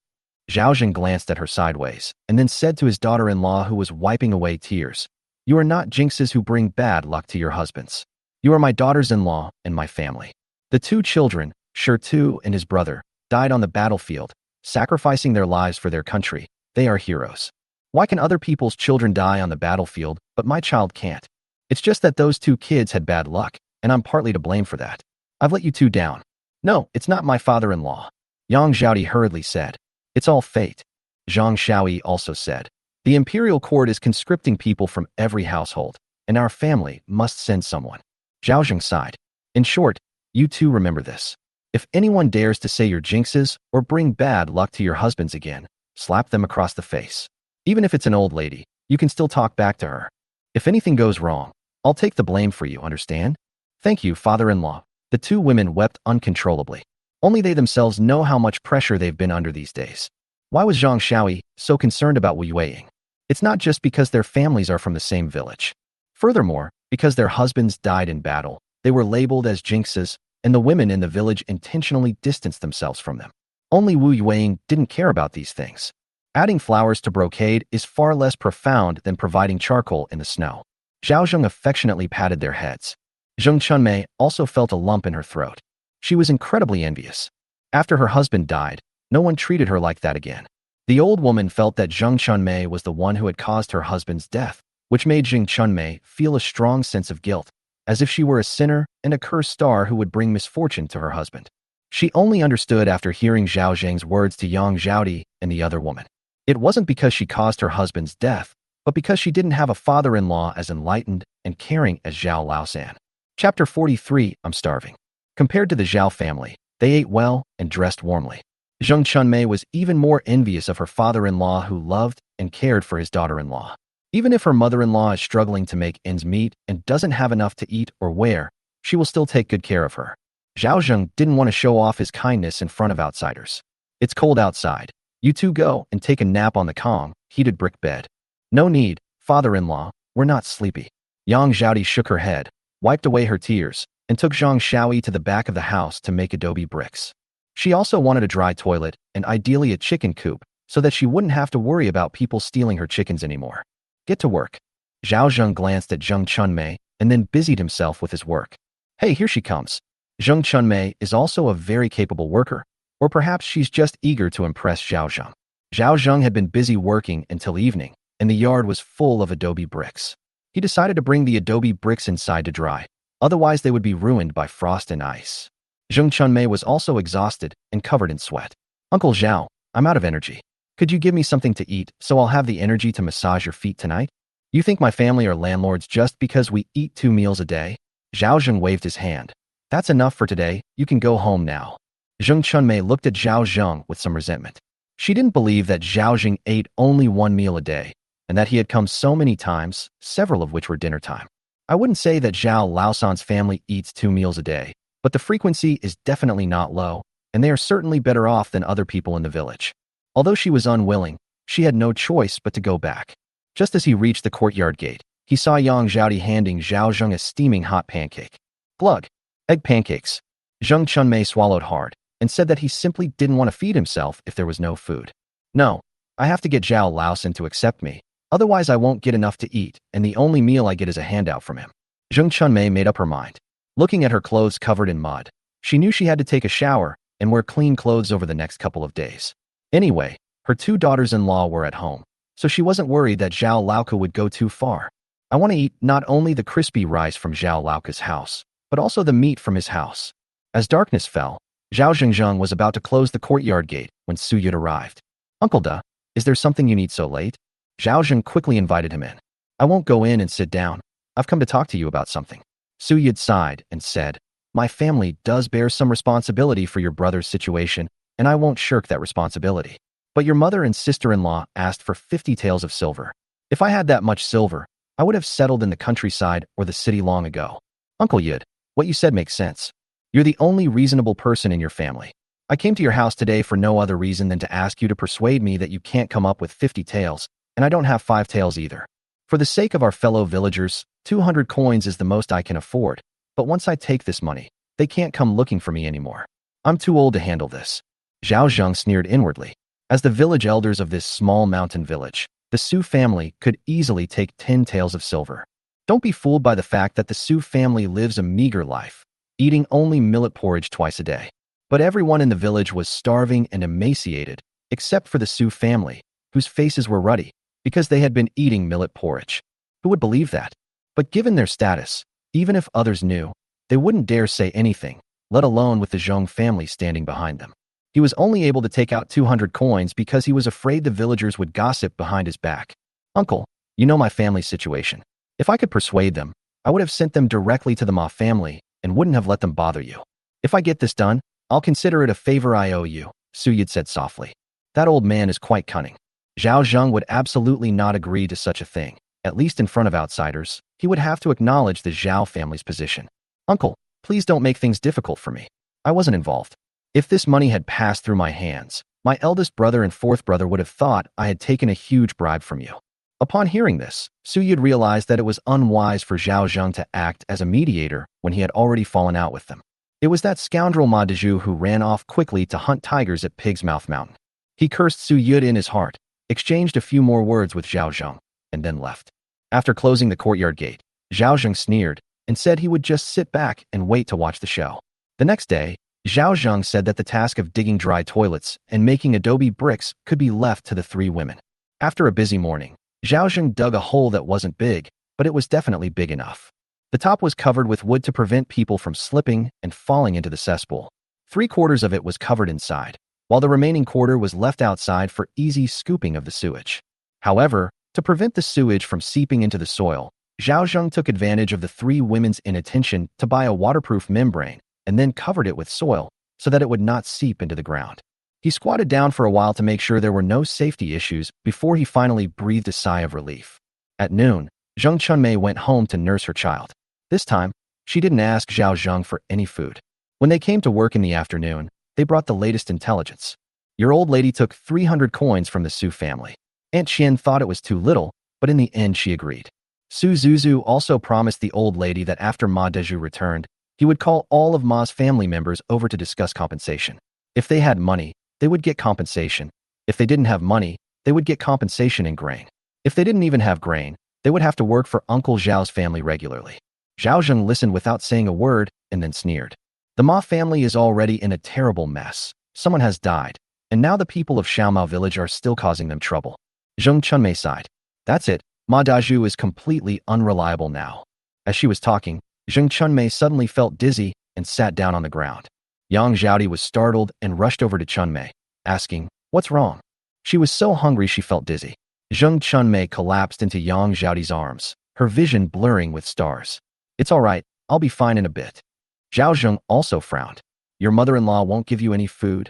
Zhao Zheng glanced at her sideways, and then said to his daughter-in-law who was wiping away tears, you are not jinxes who bring bad luck to your husbands. You are my daughters-in-law and my family. The two children, Shirtu and his brother, died on the battlefield, sacrificing their lives for their country. They are heroes. Why can other people's children die on the battlefield, but my child can't? It's just that those two kids had bad luck, and I'm partly to blame for that. I've let you two down. No, it's not my father-in-law. Yang Xiaodi hurriedly said. It's all fate. Zhang Xiaoyi also said. The imperial court is conscripting people from every household, and our family must send someone. Zhao Zheng sighed. In short, you two remember this. If anyone dares to say you're jinxes or bring bad luck to your husbands again, slap them across the face. Even if it's an old lady, you can still talk back to her. If anything goes wrong, I'll take the blame for you, understand? Thank you, father-in-law. The two women wept uncontrollably. Only they themselves know how much pressure they've been under these days. Why was Zhang Xiaoyi so concerned about Wu Yueying? It's not just because their families are from the same village. Furthermore, because their husbands died in battle, they were labeled as jinxes, and the women in the village intentionally distanced themselves from them. Only Wu Yueying didn't care about these things. Adding flowers to brocade is far less profound than providing charcoal in the snow. Zhao Zheng affectionately patted their heads. Zheng Chunmei also felt a lump in her throat. She was incredibly envious. After her husband died, no one treated her like that again. The old woman felt that Zheng Chunmei was the one who had caused her husband's death, which made Zheng Chunmei feel a strong sense of guilt, as if she were a sinner and a cursed star who would bring misfortune to her husband. She only understood after hearing Zhao Zheng's words to Yang Zhaodi and the other woman. It wasn't because she caused her husband's death, but because she didn't have a father-in-law as enlightened and caring as Zhao Laosan. Chapter 43, I'm starving. Compared to the Zhao family, they ate well and dressed warmly. Zheng Chunmei was even more envious of her father-in-law who loved and cared for his daughter-in-law. Even if her mother-in-law is struggling to make ends meet and doesn't have enough to eat or wear, she will still take good care of her. Zhao Zheng didn't want to show off his kindness in front of outsiders. It's cold outside. You two go and take a nap on the calm, heated brick bed. No need, father-in-law, we're not sleepy. Yang Zhaodi shook her head, wiped away her tears, and took Zhang Xiaoyi to the back of the house to make adobe bricks. She also wanted a dry toilet and ideally a chicken coop so that she wouldn't have to worry about people stealing her chickens anymore. Get to work. Zhao Zheng glanced at Zheng Chunmei and then busied himself with his work. Hey, here she comes. Zheng Chunmei is also a very capable worker, or perhaps she's just eager to impress Zhao Zheng. Zhao Zheng had been busy working until evening, and the yard was full of adobe bricks. He decided to bring the adobe bricks inside to dry, otherwise they would be ruined by frost and ice. Zheng Chunmei was also exhausted and covered in sweat. Uncle Zhao, I'm out of energy. Could you give me something to eat so I'll have the energy to massage your feet tonight? You think my family are landlords just because we eat 2 meals a day? Zhao Zheng waved his hand. That's enough for today, you can go home now. Zheng Chunmei looked at Zhao Zheng with some resentment. She didn't believe that Zhao Zheng ate only 1 meal a day, and that he had come so many times, several of which were dinner time. I wouldn't say that Zhao Laosan's family eats 2 meals a day, but the frequency is definitely not low, and they are certainly better off than other people in the village. Although she was unwilling, she had no choice but to go back. Just as he reached the courtyard gate, he saw Yang Zhaodi handing Zhao Zheng a steaming hot pancake. Glug. Egg pancakes. Zheng Chunmei swallowed hard and said that he simply didn't want to feed himself if there was no food. No, I have to get Zhao Laosan to accept me, otherwise I won't get enough to eat, and the only meal I get is a handout from him. Zheng Chunmei made up her mind. Looking at her clothes covered in mud, she knew she had to take a shower and wear clean clothes over the next couple of days. Anyway, her 2 daughters-in-law were at home, so she wasn't worried that Zhao Laoka would go too far. I want to eat not only the crispy rice from Zhao Laoka's house, but also the meat from his house. As darkness fell, Zhao Zhengzheng was about to close the courtyard gate when Su Yud arrived. Uncle Da, is there something you need so late? Zhao Zheng quickly invited him in. I won't go in and sit down. I've come to talk to you about something. Su Yud sighed and said, my family does bear some responsibility for your brother's situation, and I won't shirk that responsibility. But your mother and sister-in-law asked for 50 taels of silver. If I had that much silver, I would have settled in the countryside or the city long ago. Uncle Yud, what you said makes sense. You're the only reasonable person in your family. I came to your house today for no other reason than to ask you to persuade me that you can't come up with 50 taels, and I don't have 5 taels either. For the sake of our fellow villagers, 200 coins is the most I can afford, but once I take this money, they can't come looking for me anymore. I'm too old to handle this. Zhao Zheng sneered inwardly. As the village elders of this small mountain village, the Su family could easily take 10 taels of silver. Don't be fooled by the fact that the Su family lives a meager life, eating only millet porridge twice a day. But everyone in the village was starving and emaciated, except for the Su family, whose faces were ruddy, because they had been eating millet porridge. Who would believe that? But given their status, even if others knew, they wouldn't dare say anything, let alone with the Zheng family standing behind them. He was only able to take out 200 coins because he was afraid the villagers would gossip behind his back. Uncle, you know my family's situation. If I could persuade them, I would have sent them directly to the Ma family and wouldn't have let them bother you. If I get this done, I'll consider it a favor I owe you, Su Yud said softly. That old man is quite cunning. Zhao Zheng would absolutely not agree to such a thing. At least in front of outsiders, he would have to acknowledge the Zhao family's position. Uncle, please don't make things difficult for me. I wasn't involved. If this money had passed through my hands, my eldest brother and fourth brother would have thought I had taken a huge bribe from you. Upon hearing this, Su Yud realized that it was unwise for Zhao Zheng to act as a mediator when he had already fallen out with them. It was that scoundrel Ma Dezhu who ran off quickly to hunt tigers at Pig's Mouth Mountain. He cursed Su Yud in his heart, exchanged a few more words with Zhao Zheng, and then left. After closing the courtyard gate, Zhao Zheng sneered and said he would just sit back and wait to watch the show. The next day, Zhao Zheng said that the task of digging dry toilets and making adobe bricks could be left to the three women. After a busy morning, Zhao Zheng dug a hole that wasn't big, but it was definitely big enough. The top was covered with wood to prevent people from slipping and falling into the cesspool. 3/4 of it was covered inside, while the remaining quarter was left outside for easy scooping of the sewage. However, to prevent the sewage from seeping into the soil, Zhao Zheng took advantage of the three women's inattention to buy a waterproof membrane and then covered it with soil so that it would not seep into the ground. He squatted down for a while to make sure there were no safety issues before he finally breathed a sigh of relief. At noon, Zheng Chunmei went home to nurse her child. This time, she didn't ask Zhao Zheng for any food. When they came to work in the afternoon, they brought the latest intelligence. Your old lady took 300 coins from the Su family. Aunt Qian thought it was too little, but in the end she agreed. Su Zuzu also promised the old lady that after Ma Dezhu returned, he would call all of Ma's family members over to discuss compensation. If they had money, they would get compensation. If they didn't have money, they would get compensation in grain. If they didn't even have grain, they would have to work for Uncle Zhao's family regularly. Zhao Zheng listened without saying a word and then sneered. The Ma family is already in a terrible mess. Someone has died, and now the people of Xiaomao village are still causing them trouble. Zheng Chunmei sighed. That's it. Ma Dezhu is completely unreliable now. As she was talking, Zheng Chunmei suddenly felt dizzy and sat down on the ground. Yang Zhaodi was startled and rushed over to Chunmei, asking, "What's wrong?" She was so hungry she felt dizzy. Zheng Chunmei collapsed into Yang Zhaodi's arms, her vision blurring with stars. "It's all right, I'll be fine in a bit." Zhao Zheng also frowned. "Your mother-in-law won't give you any food?"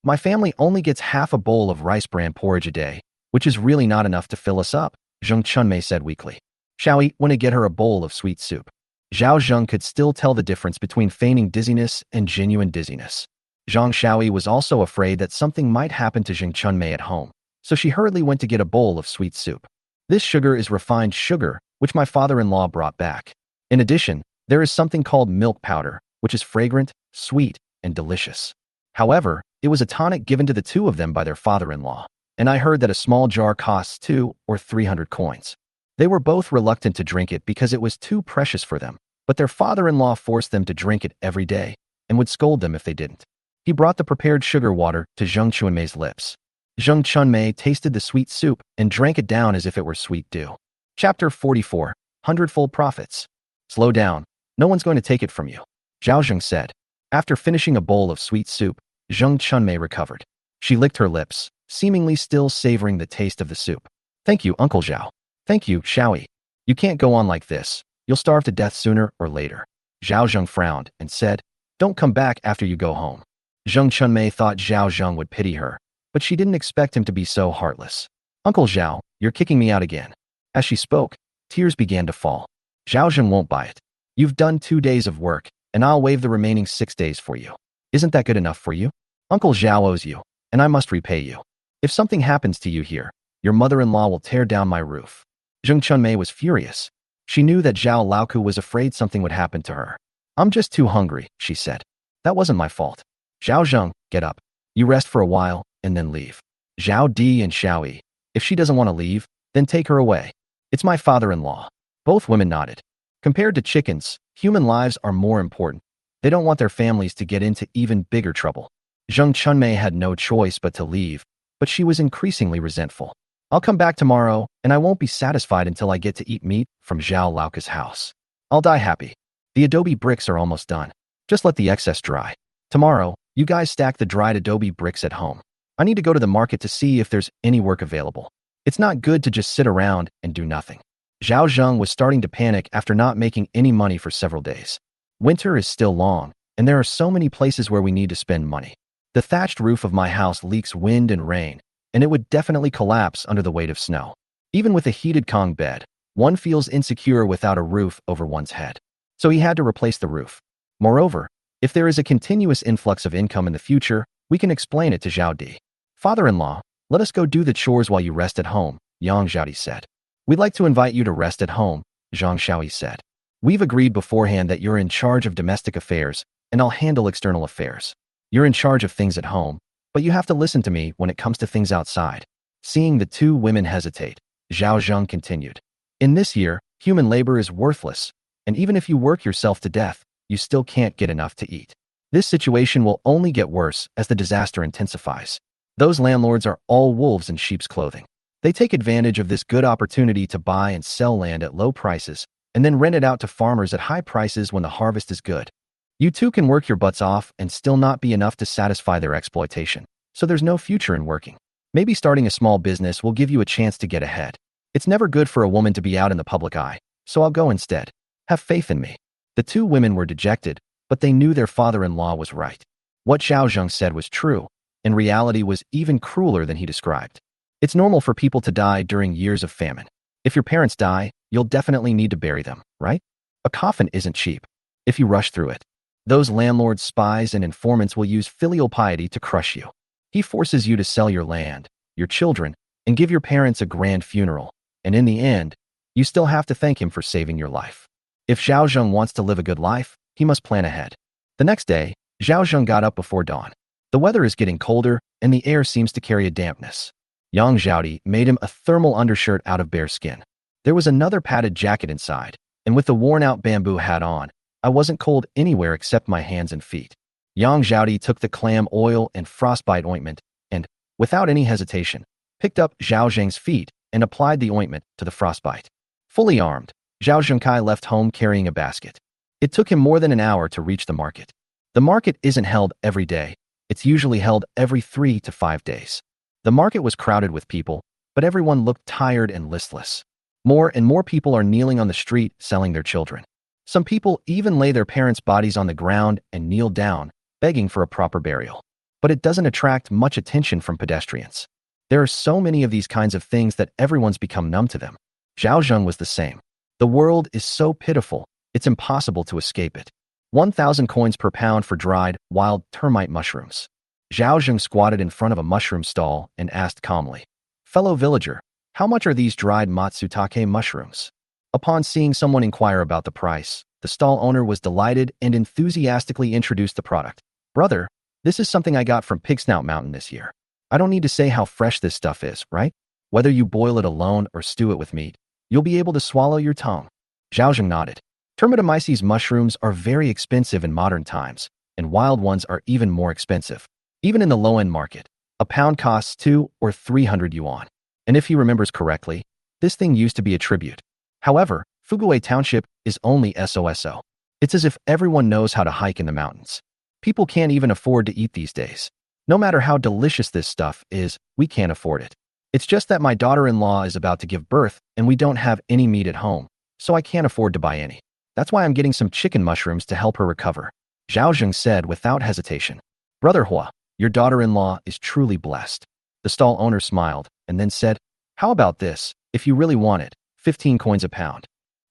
"My family only gets half a bowl of rice bran porridge a day, which is really not enough to fill us up," Zheng Chunmei said weakly. "Shall we want to get her a bowl of sweet soup?" Zhao Zheng could still tell the difference between feigning dizziness and genuine dizziness. Zhang Shaoi was also afraid that something might happen to Zheng Chunmei at home, so she hurriedly went to get a bowl of sweet soup. "This sugar is refined sugar, which my father-in-law brought back. In addition, there is something called milk powder, which is fragrant, sweet, and delicious. However, it was a tonic given to the two of them by their father-in-law, and I heard that a small jar costs 200 or 300 coins. They were both reluctant to drink it because it was too precious for them, but their father-in-law forced them to drink it every day and would scold them if they didn't." He brought the prepared sugar water to Zheng Chunmei's lips. Zheng Chunmei tasted the sweet soup and drank it down as if it were sweet dew. Chapter 44, Hundredfold Profits. "Slow down. No one's going to take it from you," Zhao Zheng said. After finishing a bowl of sweet soup, Zheng Chunmei recovered. She licked her lips, seemingly still savoring the taste of the soup. "Thank you, Uncle Zhao." "Thank you, Shaoi. You can't go on like this. You'll starve to death sooner or later." Zhao Zheng frowned and said, "Don't come back after you go home." Zheng Chunmei thought Zhao Zheng would pity her, but she didn't expect him to be so heartless. "Uncle Zhao, you're kicking me out again." As she spoke, tears began to fall. Zhao Zheng won't buy it. "You've done 2 days of work, and I'll waive the remaining 6 days for you. Isn't that good enough for you? Uncle Zhao owes you, and I must repay you. If something happens to you here, your mother-in-law will tear down my roof." Zheng Chunmei was furious. She knew that Zhao Laoku was afraid something would happen to her. "I'm just too hungry," she said. "That wasn't my fault." "Zhao Zheng, get up. You rest for a while, and then leave." Zhao Di and Shaoi. "If she doesn't want to leave, then take her away. It's my father-in-law." Both women nodded. Compared to chickens, human lives are more important. They don't want their families to get into even bigger trouble. Zheng Chunmei had no choice but to leave, but she was increasingly resentful. "I'll come back tomorrow, and I won't be satisfied until I get to eat meat from Zhao Laoku's house. I'll die happy. The adobe bricks are almost done. Just let the excess dry. Tomorrow, you guys stack the dried adobe bricks at home. I need to go to the market to see if there's any work available. It's not good to just sit around and do nothing." Zhao Zheng was starting to panic after not making any money for several days. Winter is still long, and there are so many places where we need to spend money. The thatched roof of my house leaks wind and rain, and it would definitely collapse under the weight of snow. Even with a heated Kong bed, one feels insecure without a roof over one's head. so he had to replace the roof. Moreover, if there is a continuous influx of income in the future, we can explain it to Zhao Di. Father-in-law, let us go do the chores while you rest at home, Yang Zhaodi said. We'd like to invite you to rest at home, Zhang Xiaoyi said. We've agreed beforehand that you're in charge of domestic affairs, and I'll handle external affairs. You're in charge of things at home, but you have to listen to me when it comes to things outside. Seeing the two women hesitate, Zhao Zheng continued. In this year, human labor is worthless, and even if you work yourself to death, you still can't get enough to eat. This situation will only get worse as the disaster intensifies. Those landlords are all wolves in sheep's clothing. They take advantage of this good opportunity to buy and sell land at low prices and then rent it out to farmers at high prices when the harvest is good. You two can work your butts off and still not be enough to satisfy their exploitation, so there's no future in working. Maybe starting a small business will give you a chance to get ahead. It's never good for a woman to be out in the public eye, so I'll go instead. Have faith in me. The two women were dejected, but they knew their father-in-law was right. What Zhao Zheng said was true, and reality was even crueler than he described. It's normal for people to die during years of famine. If your parents die, you'll definitely need to bury them, right? A coffin isn't cheap if you rush through it. Those landlords, spies, and informants will use filial piety to crush you. He forces you to sell your land, your children, and give your parents a grand funeral, and in the end, you still have to thank him for saving your life. If Zhao Zheng wants to live a good life, he must plan ahead. The next day, Zhao Zheng got up before dawn. The weather is getting colder, and the air seems to carry a dampness. Yang Zhaodi made him a thermal undershirt out of bear skin. There was another padded jacket inside, and with the worn-out bamboo hat on, I wasn't cold anywhere except my hands and feet. Yang Zhaodi took the clam oil and frostbite ointment and, without any hesitation, picked up Zhao Zheng's feet and applied the ointment to the frostbite. Fully armed, Zhao Zhengkai left home carrying a basket. It took him more than an hour to reach the market. The market isn't held every day. It's usually held every 3 to 5 days. The market was crowded with people, but everyone looked tired and listless. More and more people are kneeling on the street selling their children. Some people even lay their parents' bodies on the ground and kneel down, begging for a proper burial. But it doesn't attract much attention from pedestrians. There are so many of these kinds of things that everyone's become numb to them. Zhao Zheng was the same. The world is so pitiful, it's impossible to escape it. 1,000 coins per pound for dried, wild termite mushrooms. Zhao Zheng squatted in front of a mushroom stall and asked calmly, "Fellow villager, how much are these dried matsutake mushrooms?" Upon seeing someone inquire about the price, the stall owner was delighted and enthusiastically introduced the product. "Brother, this is something I got from Pigsnout Mountain this year. I don't need to say how fresh this stuff is, right? Whether you boil it alone or stew it with meat, you'll be able to swallow your tongue." Zhao Zheng nodded. Termitomyces mushrooms are very expensive in modern times, and wild ones are even more expensive. Even in the low-end market, a pound costs 2 or 300 yuan. And if he remembers correctly, this thing used to be a tribute. However, Fugui Township is only SOSO. It's as if everyone knows how to hike in the mountains. People can't even afford to eat these days. No matter how delicious this stuff is, we can't afford it. It's just that my daughter-in-law is about to give birth and we don't have any meat at home, so I can't afford to buy any. That's why I'm getting some chicken mushrooms to help her recover, Zhao Zheng said without hesitation. Brother Hua, your daughter-in-law is truly blessed. The stall owner smiled and then said, "How about this, if you really want it, 15 coins a pound."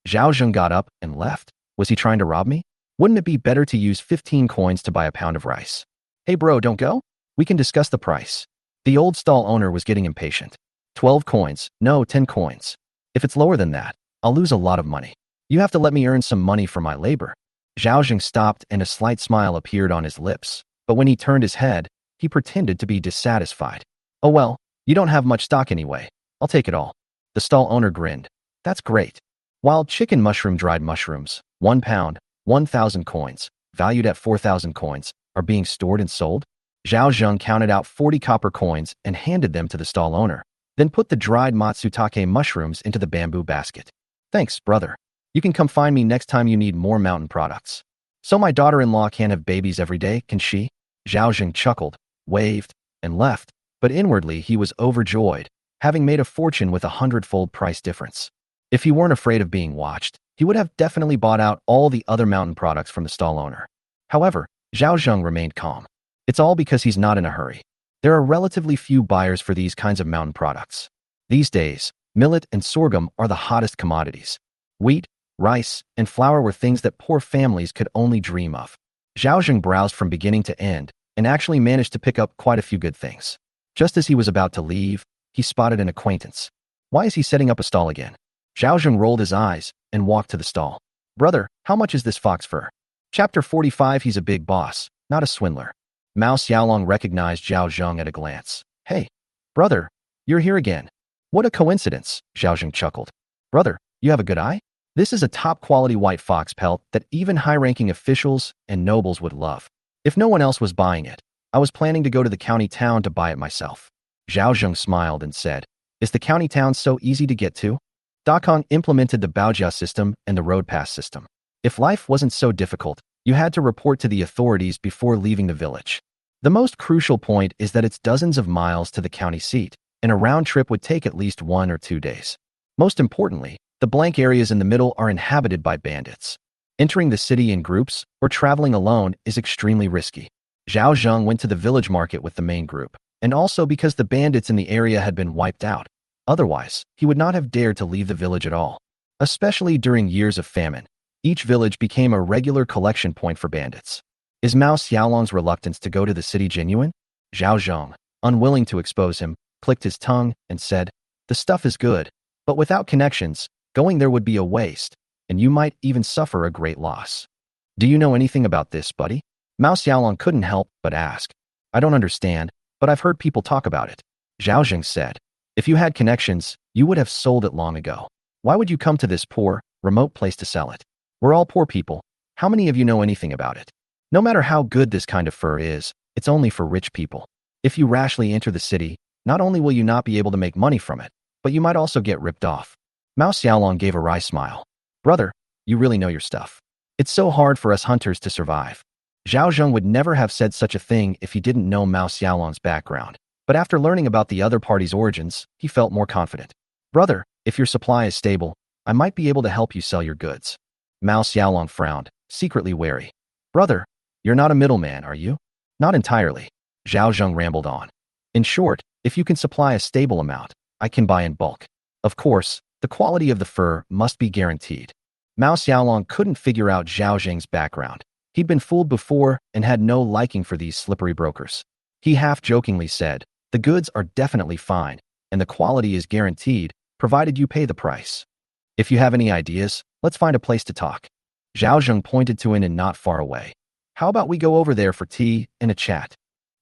Zhao Zheng got up and left. Was he trying to rob me? Wouldn't it be better to use 15 coins to buy a pound of rice? "Hey bro, don't go? We can discuss the price." The old stall owner was getting impatient. 12 coins, no, 10 coins. If it's lower than that, I'll lose a lot of money. You have to let me earn some money for my labor. Zhao Zheng stopped and a slight smile appeared on his lips, but when he turned his head, he pretended to be dissatisfied. "Oh well, you don't have much stock anyway. I'll take it all." The stall owner grinned. "That's great." Wild chicken mushroom dried mushrooms, 1 pound, 1,000 coins, valued at 4,000 coins, are being stored and sold. Zhao Zheng counted out 40 copper coins and handed them to the stall owner, then put the dried matsutake mushrooms into the bamboo basket. "Thanks, brother. You can come find me next time you need more mountain products." "So my daughter-in-law can't have babies every day, can she?" Zhao Zheng chuckled, waved, and left, but inwardly he was overjoyed, having made a fortune with 100-fold price difference. If he weren't afraid of being watched, he would have definitely bought out all the other mountain products from the stall owner. However, Zhao Zheng remained calm. It's all because he's not in a hurry. There are relatively few buyers for these kinds of mountain products. These days, millet and sorghum are the hottest commodities. Wheat, rice, and flour were things that poor families could only dream of. Zhao Zheng browsed from beginning to end and actually managed to pick up quite a few good things. Just as he was about to leave, he spotted an acquaintance. Why is he setting up a stall again? Zhao Zheng rolled his eyes and walked to the stall. Brother, how much is this fox fur? Chapter 45. He's a big boss, not a swindler. Mao Xiaolong recognized Zhao Zheng at a glance. Hey, brother, you're here again. What a coincidence, Zhao Zheng chuckled. Brother, you have a good eye? This is a top-quality white fox pelt that even high-ranking officials and nobles would love. If no one else was buying it, I was planning to go to the county town to buy it myself. Zhao Zheng smiled and said, Is the county town so easy to get to? Dakong implemented the Baojia system and the road pass system. If life wasn't so difficult, you had to report to the authorities before leaving the village. The most crucial point is that it's dozens of miles to the county seat, and a round trip would take at least 1 or 2 days. Most importantly, the blank areas in the middle are inhabited by bandits. Entering the city in groups or traveling alone is extremely risky. Zhao Zheng went to the village market with the main group, and also because the bandits in the area had been wiped out. Otherwise, he would not have dared to leave the village at all. Especially during years of famine, each village became a regular collection point for bandits. Is Mao Xiaolong's reluctance to go to the city genuine? Zhao Zheng, unwilling to expose him, clicked his tongue and said, The stuff is good, but without connections, going there would be a waste, and you might even suffer a great loss. Do you know anything about this, buddy? Mao Xiaolong couldn't help but ask. I don't understand, but I've heard people talk about it. Zhao Zheng said, If you had connections, you would have sold it long ago. Why would you come to this poor, remote place to sell it? We're all poor people. How many of you know anything about it? No matter how good this kind of fur is, it's only for rich people. If you rashly enter the city, not only will you not be able to make money from it, but you might also get ripped off. Mao Xiaolong gave a wry smile. Brother, you really know your stuff. It's so hard for us hunters to survive. Zhao Zheng would never have said such a thing if he didn't know Mao Xiaolong's background. But after learning about the other party's origins, he felt more confident. Brother, if your supply is stable, I might be able to help you sell your goods. Mao Xiaolong frowned, secretly wary. Brother, you're not a middleman, are you? Not entirely. Zhao Zheng rambled on. In short, if you can supply a stable amount, I can buy in bulk. Of course, the quality of the fur must be guaranteed. Mao Xiaolong couldn't figure out Zhao Zheng's background. He'd been fooled before and had no liking for these slippery brokers. He half-jokingly said, The goods are definitely fine, and the quality is guaranteed, provided you pay the price. If you have any ideas, let's find a place to talk. Zhao Zheng pointed to an inn not far away. How about we go over there for tea and a chat?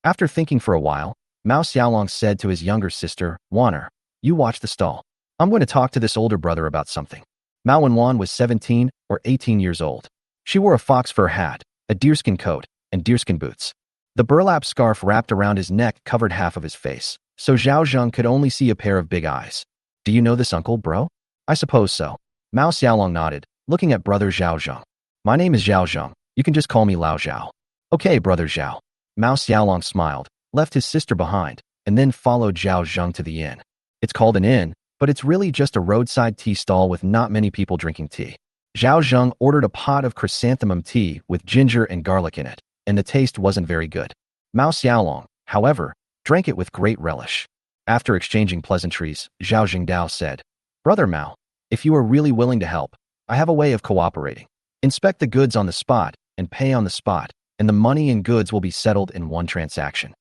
After thinking for a while, Mao Xiaolong said to his younger sister, Wanner, you watch the stall. I'm going to talk to this older brother about something. Mao Wenwan was 17 or 18 years old. She wore a fox fur hat, a deerskin coat, and deerskin boots. The burlap scarf wrapped around his neck covered half of his face, so Zhao Zheng could only see a pair of big eyes. Do you know this uncle, bro? I suppose so. Mao Xiaolong nodded, looking at brother Zhao Zheng. My name is Zhao Zheng. You can just call me Lao Zhao. Okay, brother Zhao. Mao Xiaolong smiled, left his sister behind, and then followed Zhao Zheng to the inn. It's called an inn, but it's really just a roadside tea stall with not many people drinking tea. Zhao Zheng ordered a pot of chrysanthemum tea with ginger and garlic in it, and the taste wasn't very good. Mao Xiaolong, however, drank it with great relish. After exchanging pleasantries, Zhao Zhengdao said, Brother Mao, if you are really willing to help, I have a way of cooperating. Inspect the goods on the spot and pay on the spot, and the money and goods will be settled in one transaction.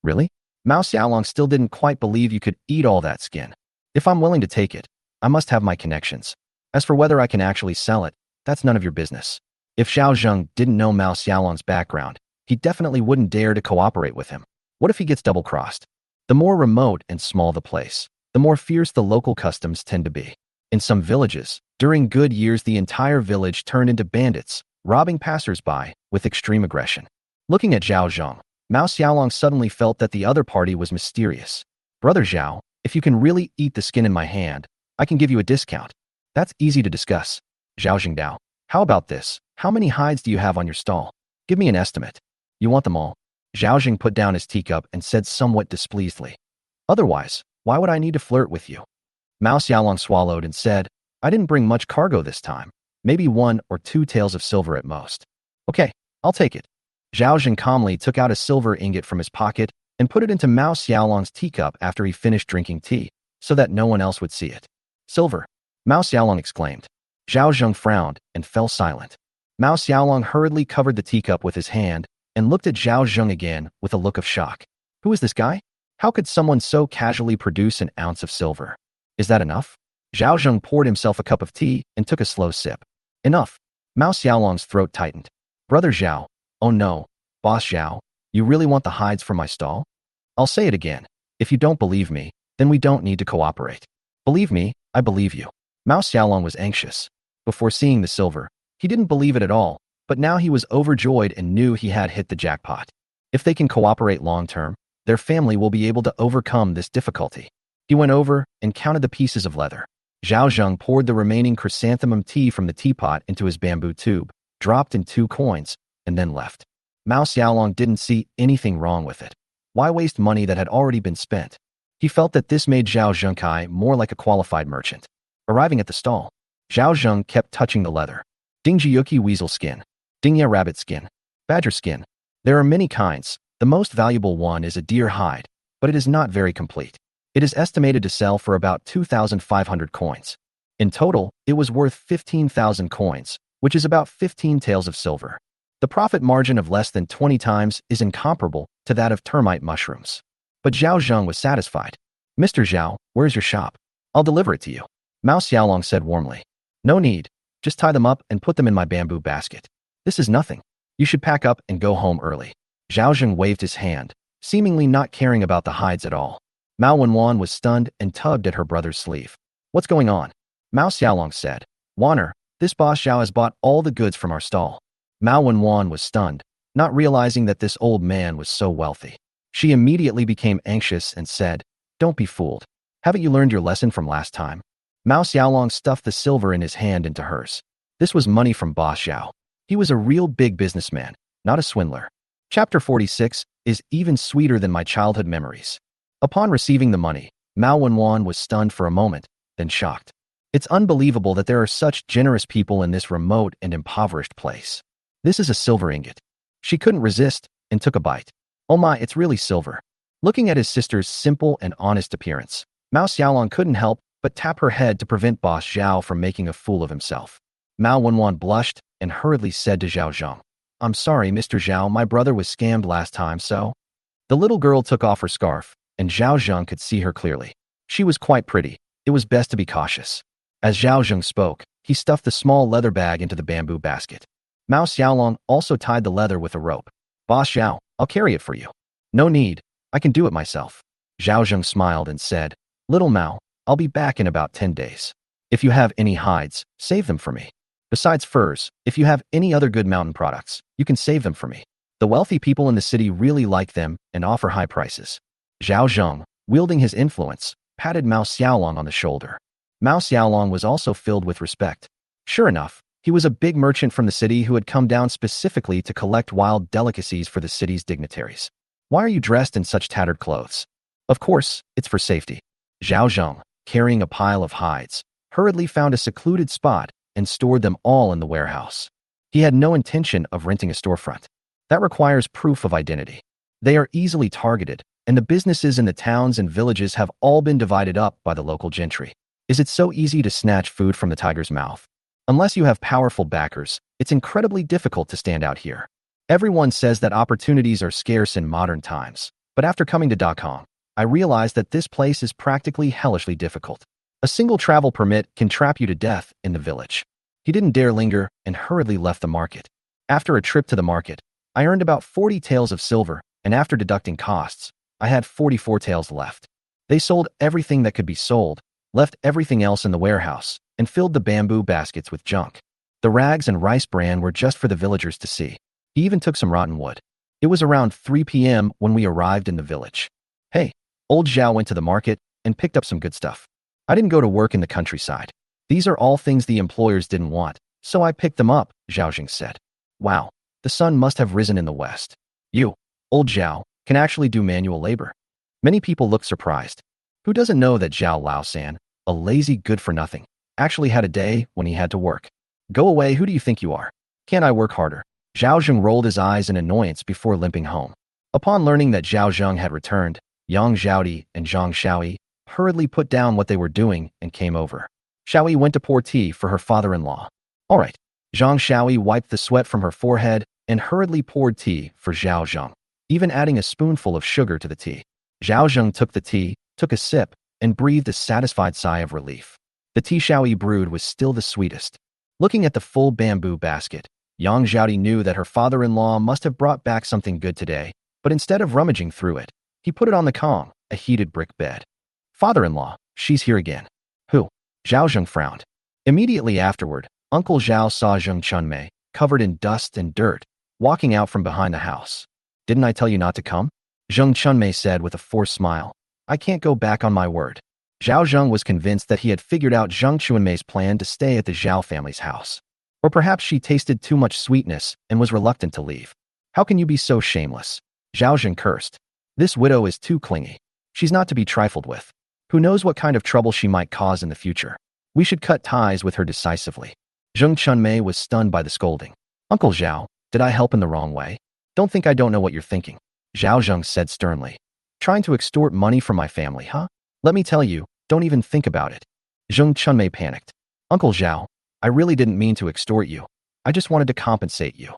Really? Mao Xiaolong still didn't quite believe you could eat all that skin. If I'm willing to take it, I must have my connections. As for whether I can actually sell it, that's none of your business. If Zhao Zheng didn't know Mao Xiaolong's background, he definitely wouldn't dare to cooperate with him. What if he gets double-crossed? The more remote and small the place, the more fierce the local customs tend to be. In some villages, during good years the entire village turned into bandits, robbing passers-by with extreme aggression. Looking at Zhao Zheng, Mao Xiaolong suddenly felt that the other party was mysterious. Brother Zhao, if you can really eat the skin in my hand, I can give you a discount. That's easy to discuss. Zhao Zhengdao, how about this? How many hides do you have on your stall? Give me an estimate. You want them all? Zhao Zheng put down his teacup and said somewhat displeasedly. Otherwise, why would I need to flirt with you? Mao Xiaolong swallowed and said, I didn't bring much cargo this time. Maybe 1 or 2 taels of silver at most. Okay, I'll take it. Zhao Zheng calmly took out a silver ingot from his pocket and put it into Mao Xiaolong's teacup after he finished drinking tea, so that no one else would see it. Silver. Mao Xiaolong exclaimed. Zhao Zheng frowned and fell silent. Mao Xiaolong hurriedly covered the teacup with his hand and looked at Zhao Zheng again with a look of shock. Who is this guy? How could someone so casually produce an ounce of silver? Is that enough? Zhao Zheng poured himself a cup of tea and took a slow sip. Enough. Mao Xiaolong's throat tightened. Brother Zhao. Oh no. Boss Zhao. You really want the hides from my stall? I'll say it again. If you don't believe me, then we don't need to cooperate. Believe me, I believe you. Mao Xiaolong was anxious. Before seeing the silver, he didn't believe it at all, but now he was overjoyed and knew he had hit the jackpot. If they can cooperate long-term, their family will be able to overcome this difficulty. He went over and counted the pieces of leather. Zhao Zheng poured the remaining chrysanthemum tea from the teapot into his bamboo tube, dropped in 2 coins, and then left. Mao Xiaolong didn't see anything wrong with it. Why waste money that had already been spent? He felt that this made Zhao Zhengkai more like a qualified merchant. Arriving at the stall, Zhao Zheng kept touching the leather. Dingjiyuki weasel skin, Dingya rabbit skin, badger skin. There are many kinds. The most valuable one is a deer hide, but it is not very complete. It is estimated to sell for about 2,500 coins. In total, it was worth 15,000 coins, which is about 15 taels of silver. The profit margin of less than 20 times is incomparable to that of termite mushrooms. But Zhao Zheng was satisfied. Mr. Zhao, where's your shop? I'll deliver it to you. Mao Xiaolong said warmly. No need. Just tie them up and put them in my bamboo basket. This is nothing. You should pack up and go home early. Zhao Zheng waved his hand, seemingly not caring about the hides at all. Mao Wenwan was stunned and tugged at her brother's sleeve. What's going on? Mao Xiaolong said. Wanner, this boss Zhao has bought all the goods from our stall. Mao Wenwan was stunned, not realizing that this old man was so wealthy. She immediately became anxious and said, Don't be fooled. Haven't you learned your lesson from last time? Mao Xiaolong stuffed the silver in his hand into hers. This was money from boss Zhao. He was a real big businessman, not a swindler. Chapter 46 is even sweeter than my childhood memories. Upon receiving the money, Mao Wenwan was stunned for a moment, then shocked. It's unbelievable that there are such generous people in this remote and impoverished place. This is a silver ingot. She couldn't resist and took a bite. Oh my, it's really silver. Looking at his sister's simple and honest appearance, Mao Xiaolong couldn't help but tap her head to prevent boss Zhao from making a fool of himself. Mao Wenwan blushed and hurriedly said to Zhao Zheng, I'm sorry, Mr. Zhao, my brother was scammed last time, so. The little girl took off her scarf, and Zhao Zheng could see her clearly. She was quite pretty. It was best to be cautious. As Zhao Zheng spoke, he stuffed the small leather bag into the bamboo basket. Mao Xiaolong also tied the leather with a rope. Boss Zhao, I'll carry it for you. No need. I can do it myself. Zhao Zheng smiled and said, Little Mao, I'll be back in about 10 days. If you have any hides, save them for me. Besides furs, if you have any other good mountain products, you can save them for me. The wealthy people in the city really like them and offer high prices. Zhao Zheng, wielding his influence, patted Mao Xiaolong on the shoulder. Mao Xiaolong was also filled with respect. Sure enough, he was a big merchant from the city who had come down specifically to collect wild delicacies for the city's dignitaries. Why are you dressed in such tattered clothes? Of course, it's for safety. Zhao Zheng, carrying a pile of hides, hurriedly found a secluded spot and stored them all in the warehouse. He had no intention of renting a storefront. That requires proof of identity. They are easily targeted, and the businesses in the towns and villages have all been divided up by the local gentry. Is it so easy to snatch food from the tiger's mouth? Unless you have powerful backers, it's incredibly difficult to stand out here. Everyone says that opportunities are scarce in modern times, but after coming to Dakong, I realized that this place is practically hellishly difficult. A single travel permit can trap you to death in the village. He didn't dare linger and hurriedly left the market. After a trip to the market, I earned about 40 taels of silver, and after deducting costs, I had 44 taels left. They sold everything that could be sold, left everything else in the warehouse, and filled the bamboo baskets with junk. The rags and rice bran were just for the villagers to see. He even took some rotten wood. It was around 3 p.m. when we arrived in the village. Hey, old Zhao went to the market and picked up some good stuff. I didn't go to work in the countryside. These are all things the employers didn't want, so I picked them up, Zhao Zheng said. Wow, the sun must have risen in the west. You, old Zhao, can actually do manual labor. Many people looked surprised. Who doesn't know that Zhao Laosan, a lazy good-for-nothing, actually had a day when he had to work? Go away, who do you think you are? Can't I work harder? Zhao Zheng rolled his eyes in annoyance before limping home. Upon learning that Zhao Zheng had returned, Yang Zhaodi and Zhang Xiaoi hurriedly put down what they were doing and came over. Xiaoyi went to pour tea for her father-in-law. All right. Zhang Xiaoyi wiped the sweat from her forehead and hurriedly poured tea for Zhao Zheng, even adding a spoonful of sugar to the tea. Zhao Zheng took the tea, took a sip, and breathed a satisfied sigh of relief. The tea Xiaoyi brewed was still the sweetest. Looking at the full bamboo basket, Yang Zhaodi knew that her father-in-law must have brought back something good today, but instead of rummaging through it, he put it on the kong, a heated brick bed. Father-in-law, she's here again. Who? Zhao Zheng frowned. Immediately afterward, Uncle Zhao saw Zheng Chunmei, covered in dust and dirt, walking out from behind the house. Didn't I tell you not to come? Zheng Chunmei said with a forced smile. I can't go back on my word. Zhao Zheng was convinced that he had figured out Zheng Chunmei's plan to stay at the Zhao family's house. Or perhaps she tasted too much sweetness and was reluctant to leave. How can you be so shameless? Zhao Zheng cursed. This widow is too clingy. She's not to be trifled with. Who knows what kind of trouble she might cause in the future? We should cut ties with her decisively. Zheng Chunmei was stunned by the scolding. Uncle Zhao, did I help in the wrong way? Don't think I don't know what you're thinking. Zhao Zheng said sternly. Trying to extort money from my family, huh? Let me tell you, don't even think about it. Zheng Chunmei panicked. Uncle Zhao, I really didn't mean to extort you. I just wanted to compensate you.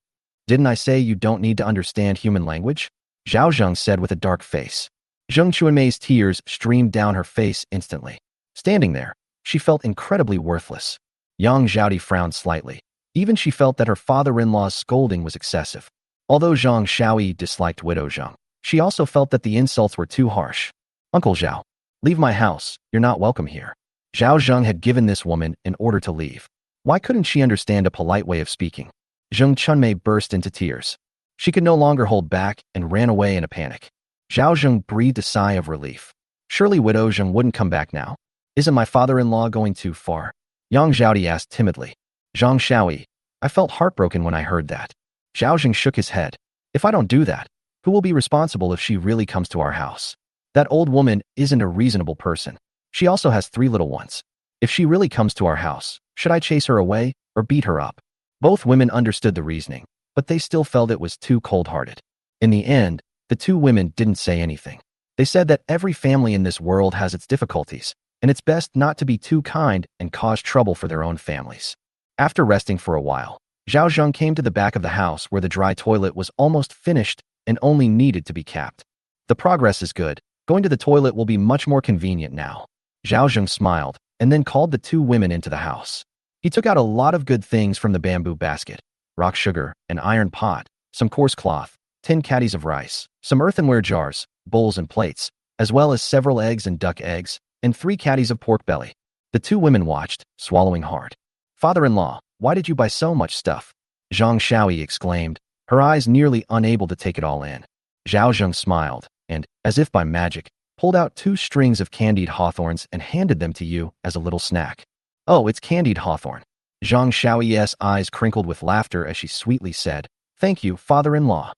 Didn't I say you don't need to understand human language? Zhao Zheng said with a dark face. Zheng Chunmei's tears streamed down her face instantly. Standing there, she felt incredibly worthless. Yang Zhaodi frowned slightly. Even she felt that her father-in-law's scolding was excessive. Although Zhang Xiaoyi disliked Widow Zheng, she also felt that the insults were too harsh. Uncle Zhao, leave my house, you're not welcome here. Zhao Zheng had given this woman an order to leave. Why couldn't she understand a polite way of speaking? Zheng Chunmei burst into tears. She could no longer hold back and ran away in a panic. Zhao Zheng breathed a sigh of relief. Surely Widow Zheng wouldn't come back now. Isn't my father-in-law going too far? Yang Zhaodi asked timidly. Zhang Xiaoyi, I felt heartbroken when I heard that. Zhao Zheng shook his head. If I don't do that, who will be responsible if she really comes to our house? That old woman isn't a reasonable person. She also has 3 little ones. If she really comes to our house, should I chase her away or beat her up? Both women understood the reasoning, but they still felt it was too cold-hearted. In the end, the 2 women didn't say anything. They said that every family in this world has its difficulties, and it's best not to be too kind and cause trouble for their own families. After resting for a while, Zhao Zheng came to the back of the house where the dry toilet was almost finished and only needed to be capped. The progress is good. Going to the toilet will be much more convenient now. Zhao Zheng smiled and then called the 2 women into the house. He took out a lot of good things from the bamboo basket: rock sugar, an iron pot, some coarse cloth, 10 caddies of rice, some earthenware jars, bowls and plates, as well as several eggs and duck eggs, and 3 caddies of pork belly. The 2 women watched, swallowing hard. Father-in-law, why did you buy so much stuff? Zhang Xiaoyi exclaimed, her eyes nearly unable to take it all in. Zhao Zheng smiled, and, as if by magic, pulled out 2 strings of candied hawthorns and handed them to you as a little snack. Oh, it's candied hawthorn. Zhang Xiaoyi's eyes crinkled with laughter as she sweetly said, Thank you, father-in-law.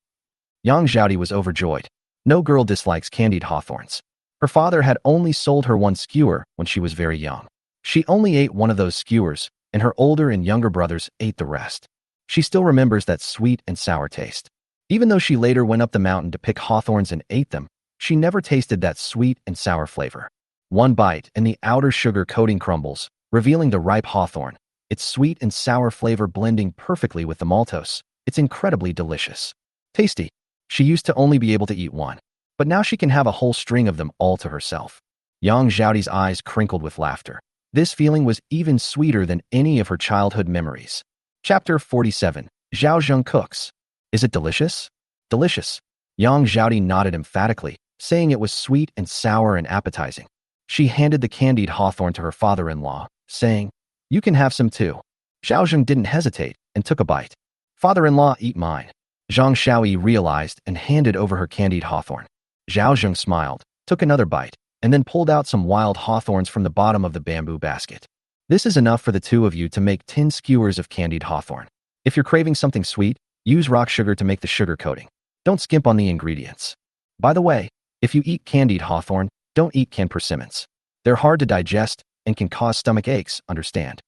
Yang Zhaodi was overjoyed. No girl dislikes candied hawthorns. Her father had only sold her 1 skewer when she was very young. She only ate 1 of those skewers, and her older and younger brothers ate the rest. She still remembers that sweet and sour taste. Even though she later went up the mountain to pick hawthorns and ate them, she never tasted that sweet and sour flavor. 1 bite and the outer sugar coating crumbles, revealing the ripe hawthorn, its sweet and sour flavor blending perfectly with the maltose. It's incredibly delicious. Tasty. She used to only be able to eat 1, but now she can have a whole string of them all to herself. Yang Zhaodi's eyes crinkled with laughter. This feeling was even sweeter than any of her childhood memories. Chapter 47. Zhao Zheng cooks. Is it delicious? Delicious. Yang Zhaodi nodded emphatically, saying it was sweet and sour and appetizing. She handed the candied hawthorn to her father-in-law, saying, You can have some too. Zhao Zheng didn't hesitate and took a bite. Father-in-law, eat mine. Zhang Xiaoyi realized and handed over her candied hawthorn. Zhao Zheng smiled, took another bite, and then pulled out some wild hawthorns from the bottom of the bamboo basket. This is enough for the 2 of you to make 10 skewers of candied hawthorn. If you're craving something sweet, use rock sugar to make the sugar coating. Don't skimp on the ingredients. By the way, if you eat candied hawthorn, don't eat canned persimmons. They're hard to digest and can cause stomach aches, understand?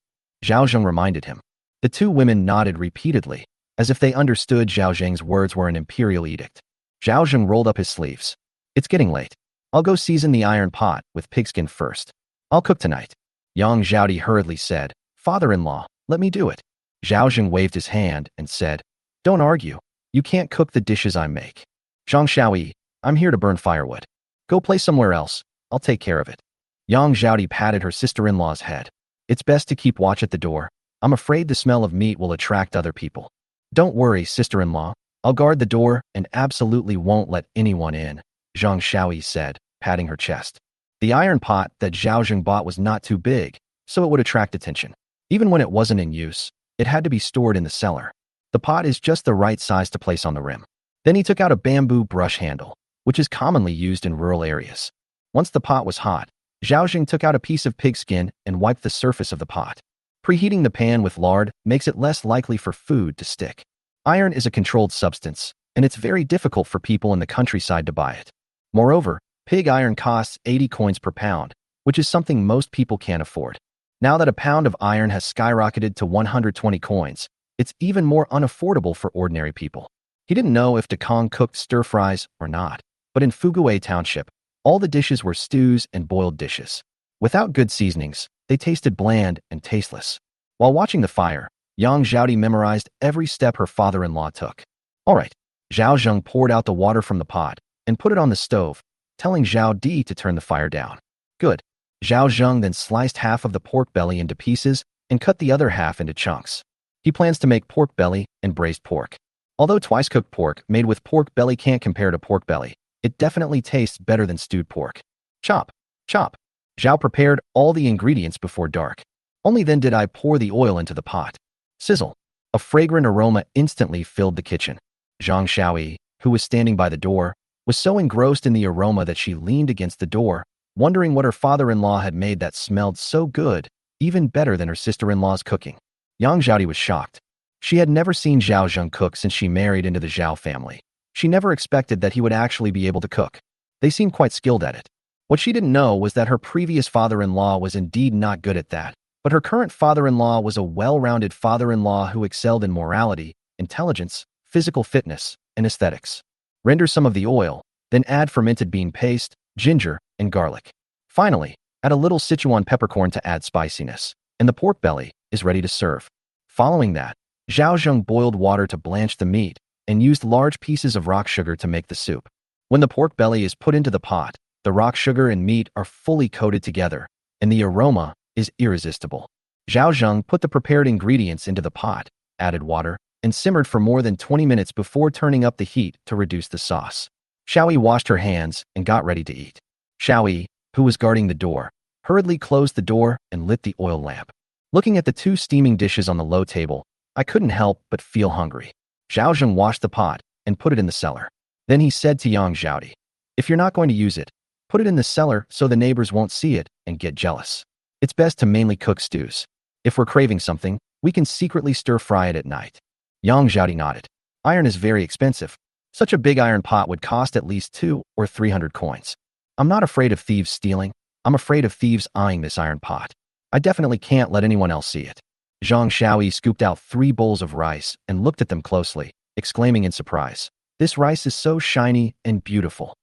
Zhao Zheng reminded him. The 2 women nodded repeatedly, as if they understood Zhao Zheng's words were an imperial edict. Zhao Zheng rolled up his sleeves. It's getting late. I'll go season the iron pot with pigskin first. I'll cook tonight. Yang Zhaodi hurriedly said, "Father-in-law, let me do it." Zhao Zheng waved his hand and said, "Don't argue. You can't cook the dishes I make. Zhang Xiaoyi, I'm here to burn firewood. Go play somewhere else. I'll take care of it." Yang Zhaodi patted her sister-in-law's head. "It's best to keep watch at the door. I'm afraid the smell of meat will attract other people." "Don't worry, sister-in-law. I'll guard the door and absolutely won't let anyone in," Zhang Xiaoyi said, patting her chest. The iron pot that Zhao Zheng bought was not too big, so it would attract attention. Even when it wasn't in use, it had to be stored in the cellar. The pot is just the right size to place on the rim. Then he took out a bamboo brush handle, which is commonly used in rural areas. Once the pot was hot, Zhao Zheng took out a piece of pigskin and wiped the surface of the pot. Preheating the pan with lard makes it less likely for food to stick. Iron is a controlled substance, and it's very difficult for people in the countryside to buy it. Moreover, pig iron costs 80 coins per pound, which is something most people can't afford. Now that a pound of iron has skyrocketed to 120 coins, it's even more unaffordable for ordinary people. He didn't know if Dekong cooked stir-fries or not, but in Fugui Township, all the dishes were stews and boiled dishes. Without good seasonings, they tasted bland and tasteless. While watching the fire, Yang Zhaodi memorized every step her father-in-law took. "All right." Zhao Zheng poured out the water from the pot and put it on the stove, telling Zhao Di to turn the fire down. "Good." Zhao Zheng then sliced half of the pork belly into pieces and cut the other half into chunks. He plans to make pork belly and braised pork. Although twice-cooked pork made with pork belly can't compare to pork belly, it definitely tastes better than stewed pork. Chop, chop. Zhao prepared all the ingredients before dark. Only then did I pour the oil into the pot. Sizzle. A fragrant aroma instantly filled the kitchen. Zhang Xiaoyi, who was standing by the door, was so engrossed in the aroma that she leaned against the door, wondering what her father-in-law had made that smelled so good, even better than her sister-in-law's cooking. Yang Zhaodi was shocked. She had never seen Zhao Zheng cook since she married into the Zhao family. She never expected that he would actually be able to cook. They seemed quite skilled at it. What she didn't know was that her previous father-in-law was indeed not good at that, but her current father-in-law was a well-rounded father-in-law who excelled in morality, intelligence, physical fitness, and aesthetics. Render some of the oil, then add fermented bean paste, ginger, and garlic. Finally, add a little Sichuan peppercorn to add spiciness, and the pork belly is ready to serve. Following that, Zhao Zheng boiled water to blanch the meat and used large pieces of rock sugar to make the soup. When the pork belly is put into the pot, the rock sugar and meat are fully coated together, and the aroma is irresistible. Zhao Zheng put the prepared ingredients into the pot, added water, and simmered for more than 20 minutes before turning up the heat to reduce the sauce. Xiaoyi washed her hands and got ready to eat. Xiaoyi, who was guarding the door, hurriedly closed the door and lit the oil lamp. Looking at the two steaming dishes on the low table, I couldn't help but feel hungry. Zhao Zheng washed the pot and put it in the cellar. Then he said to Yang Zhaodi, "If you're not going to use it, put it in the cellar so the neighbors won't see it and get jealous. It's best to mainly cook stews. If we're craving something, we can secretly stir-fry it at night." Yang Zhaodi nodded. "Iron is very expensive. Such a big iron pot would cost at least 200 or 300 coins. I'm not afraid of thieves stealing. I'm afraid of thieves eyeing this iron pot. I definitely can't let anyone else see it." Zhang Xiaoyi scooped out 3 bowls of rice and looked at them closely, exclaiming in surprise, "This rice is so shiny and beautiful."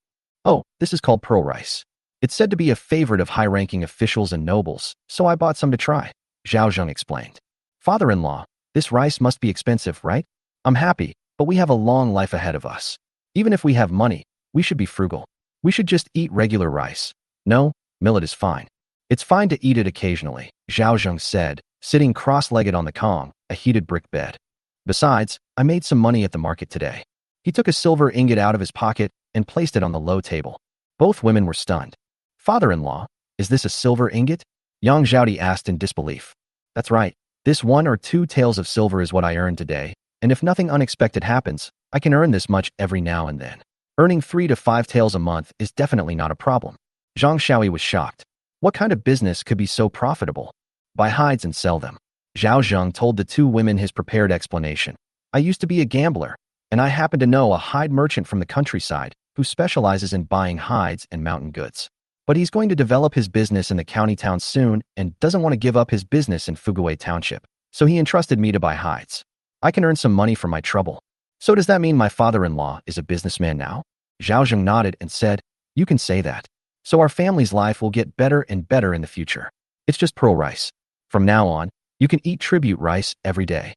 "Oh, this is called pearl rice. It's said to be a favorite of high-ranking officials and nobles, so I bought some to try," Zhao Zheng explained. "Father-in-law, this rice must be expensive, right? I'm happy, but we have a long life ahead of us. Even if we have money, we should be frugal. We should just eat regular rice. No, millet is fine. It's fine to eat it occasionally," Zhao Zheng said, sitting cross-legged on the kong, a heated brick bed. "Besides, I made some money at the market today." He took a silver ingot out of his pocket and placed it on the low table. Both women were stunned. "Father-in-law, is this a silver ingot?" Yang Zhaodi asked in disbelief. "That's right. This 1 or 2 taels of silver is what I earned today, and if nothing unexpected happens, I can earn this much every now and then. Earning 3 to 5 taels a month is definitely not a problem." Zhang Xiaoyi was shocked. What kind of business could be so profitable? Buy hides and sell them. Zhao Zheng told the 2 women his prepared explanation. "I used to be a gambler, and I happen to know a hide merchant from the countryside who specializes in buying hides and mountain goods. But he's going to develop his business in the county town soon and doesn't want to give up his business in Fugui Township, so he entrusted me to buy hides. I can earn some money for my trouble." "So does that mean my father-in-law is a businessman now?" Zhao Zheng nodded and said, "You can say that. So our family's life will get better and better in the future." It's just pearl rice. From now on, you can eat tribute rice every day.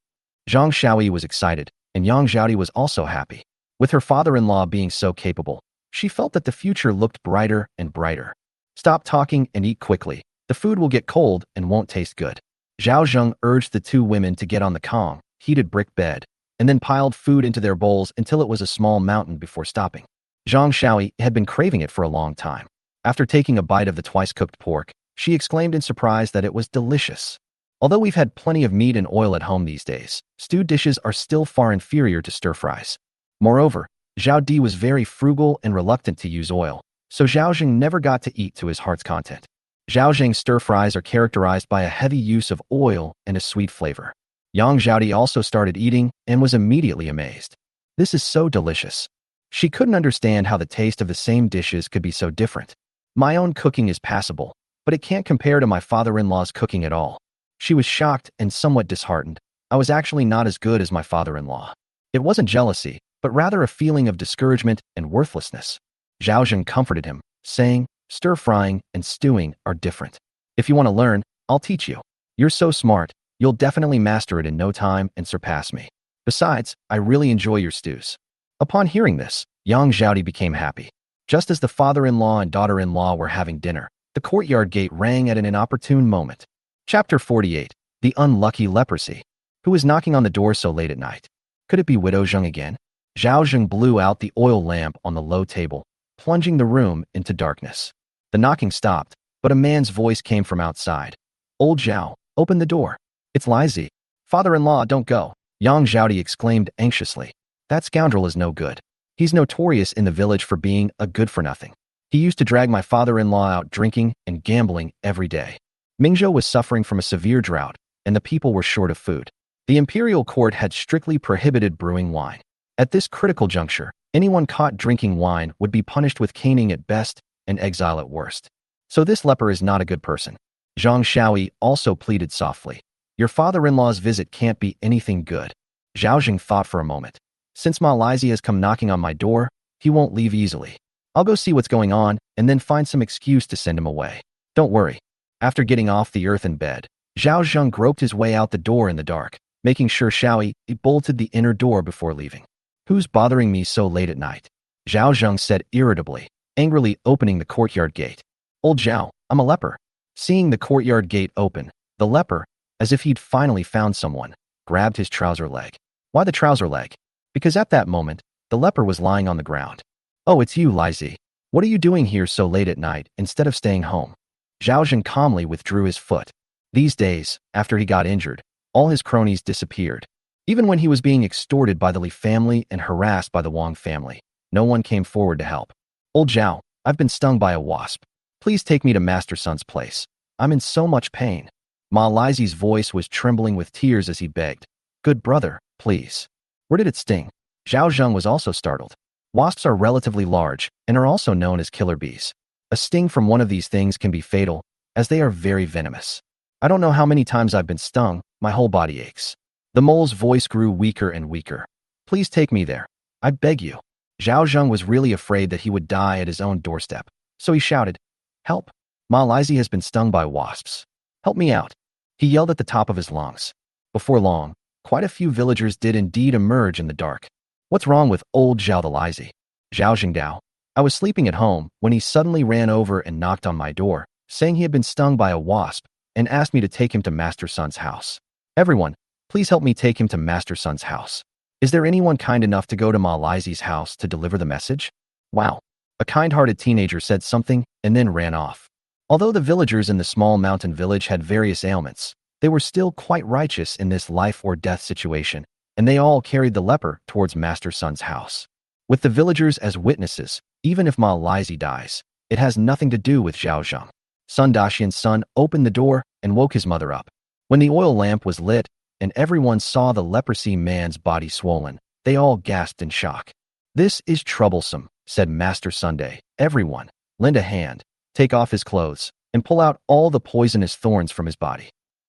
Zhang Xiaoyi was excited, and Yang Zhaodi was also happy. With her father-in-law being so capable, she felt that the future looked brighter and brighter. Stop talking and eat quickly. The food will get cold and won't taste good. Zhao Zheng urged the two women to get on the calm, heated brick bed, and then piled food into their bowls until it was a small mountain before stopping. Zhang Xiaoyi had been craving it for a long time. After taking a bite of the twice-cooked pork, she exclaimed in surprise that it was delicious. Although we've had plenty of meat and oil at home these days, stewed dishes are still far inferior to stir-fries. Moreover, Zhao Di was very frugal and reluctant to use oil, so Zhao Zheng never got to eat to his heart's content. Zhao Zheng's stir-fries are characterized by a heavy use of oil and a sweet flavor. Yang Zhaodi also started eating and was immediately amazed. This is so delicious. She couldn't understand how the taste of the same dishes could be so different. My own cooking is passable, but it can't compare to my father-in-law's cooking at all. She was shocked and somewhat disheartened. I was actually not as good as my father-in-law. It wasn't jealousy, but rather a feeling of discouragement and worthlessness. Zhao Zheng comforted him, saying, stir-frying and stewing are different. If you want to learn, I'll teach you. You're so smart, you'll definitely master it in no time and surpass me. Besides, I really enjoy your stews. Upon hearing this, Yang Zhaodi became happy. Just as the father-in-law and daughter-in-law were having dinner, the courtyard gate rang at an inopportune moment. Chapter 48. The Unlucky Leprosy. Who is knocking on the door so late at night? Could it be Widow Zheng again? Zhao Zheng blew out the oil lamp on the low table, plunging the room into darkness. The knocking stopped, but a man's voice came from outside. Old Zhao, open the door. It's Lizzie. Father-in-law, don't go. Yang Zhaodi exclaimed anxiously. That scoundrel is no good. He's notorious in the village for being a good-for-nothing. He used to drag my father-in-law out drinking and gambling every day. Mingzhou was suffering from a severe drought, and the people were short of food. The imperial court had strictly prohibited brewing wine. At this critical juncture, anyone caught drinking wine would be punished with caning at best and exile at worst. So this leper is not a good person. Zhang Xiaoyi also pleaded softly. Your father-in-law's visit can't be anything good. Zhao Zheng thought for a moment. Since Ma Lizzie has come knocking on my door, he won't leave easily. I'll go see what's going on and then find some excuse to send him away. Don't worry. After getting off the earthen bed, Zhao Zheng groped his way out the door in the dark, making sure Xiaoyi bolted the inner door before leaving. Who's bothering me so late at night? Zhao Zheng said irritably, angrily opening the courtyard gate. Old Zhao, I'm a leper. Seeing the courtyard gate open, the leper, as if he'd finally found someone, grabbed his trouser leg. Why the trouser leg? Because at that moment, the leper was lying on the ground. Oh, it's you, Lizzie. What are you doing here so late at night instead of staying home? Zhao Zheng calmly withdrew his foot. These days, after he got injured, all his cronies disappeared. Even when he was being extorted by the Li family and harassed by the Wang family, no one came forward to help. Old Zhao, I've been stung by a wasp. Please take me to Master Sun's place. I'm in so much pain. Ma Lizzie's voice was trembling with tears as he begged. Good brother, please. Where did it sting? Zhao Zheng was also startled. Wasps are relatively large and are also known as killer bees. A sting from one of these things can be fatal, as they are very venomous. I don't know how many times I've been stung, my whole body aches. The mole's voice grew weaker and weaker. Please take me there. I beg you. Zhao Zheng was really afraid that he would die at his own doorstep, so he shouted, Help! Ma Lizzie has been stung by wasps. Help me out. He yelled at the top of his lungs. Before long, quite a few villagers did indeed emerge in the dark. What's wrong with old Zhao the Lizzie? Zhao Zhengdao. I was sleeping at home when he suddenly ran over and knocked on my door, saying he had been stung by a wasp, and asked me to take him to Master Sun's house. Everyone, please help me take him to Master Sun's house. Is there anyone kind enough to go to Ma Lizzie's house to deliver the message? Wow. A kind-hearted teenager said something and then ran off. Although the villagers in the small mountain village had various ailments, they were still quite righteous in this life-or-death situation, and they all carried the leper towards Master Sun's house. With the villagers as witnesses, even if Ma Lizzie dies, it has nothing to do with Zhao Zheng. Sun Daxian's son opened the door and woke his mother up. When the oil lamp was lit and everyone saw the leprosy man's body swollen, they all gasped in shock. This is troublesome, said Master Sunday. Everyone, lend a hand, take off his clothes, and pull out all the poisonous thorns from his body.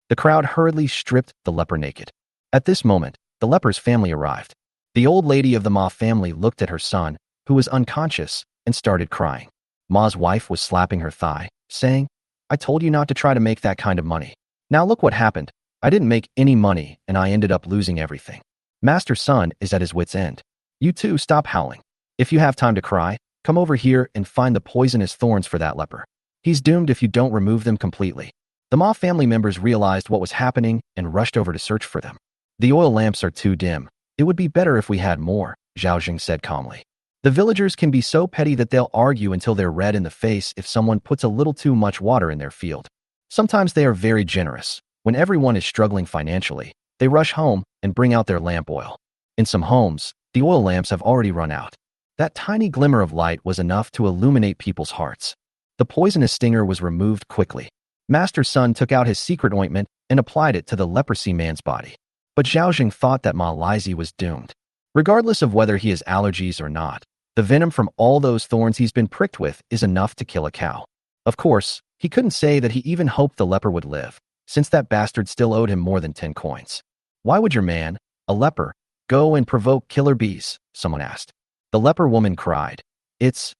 The crowd hurriedly stripped the leper naked. At this moment, the leper's family arrived. The old lady of the Ma family looked at her son, who was unconscious, and started crying. Ma's wife was slapping her thigh, saying, I told you not to try to make that kind of money. Now look what happened. I didn't make any money, and I ended up losing everything. Master Sun is at his wit's end. You two stop howling. If you have time to cry, come over here and find the poisonous thorns for that leper. He's doomed if you don't remove them completely. The Ma family members realized what was happening and rushed over to search for them. The oil lamps are too dim. It would be better if we had more, Zhao Zheng said calmly. The villagers can be so petty that they'll argue until they're red in the face if someone puts a little too much water in their field. Sometimes they are very generous. When everyone is struggling financially, they rush home and bring out their lamp oil. In some homes, the oil lamps have already run out. That tiny glimmer of light was enough to illuminate people's hearts. The poisonous stinger was removed quickly. Master Sun took out his secret ointment and applied it to the leprosy man's body. But Zhao Zheng thought that Ma Lizhi was doomed. Regardless of whether he has allergies or not, the venom from all those thorns he's been pricked with is enough to kill a cow. Of course, he couldn't say that he even hoped the leper would live, since that bastard still owed him more than 10 coins. Why would your man, a leper, go and provoke killer bees? Someone asked. The leper woman cried. It's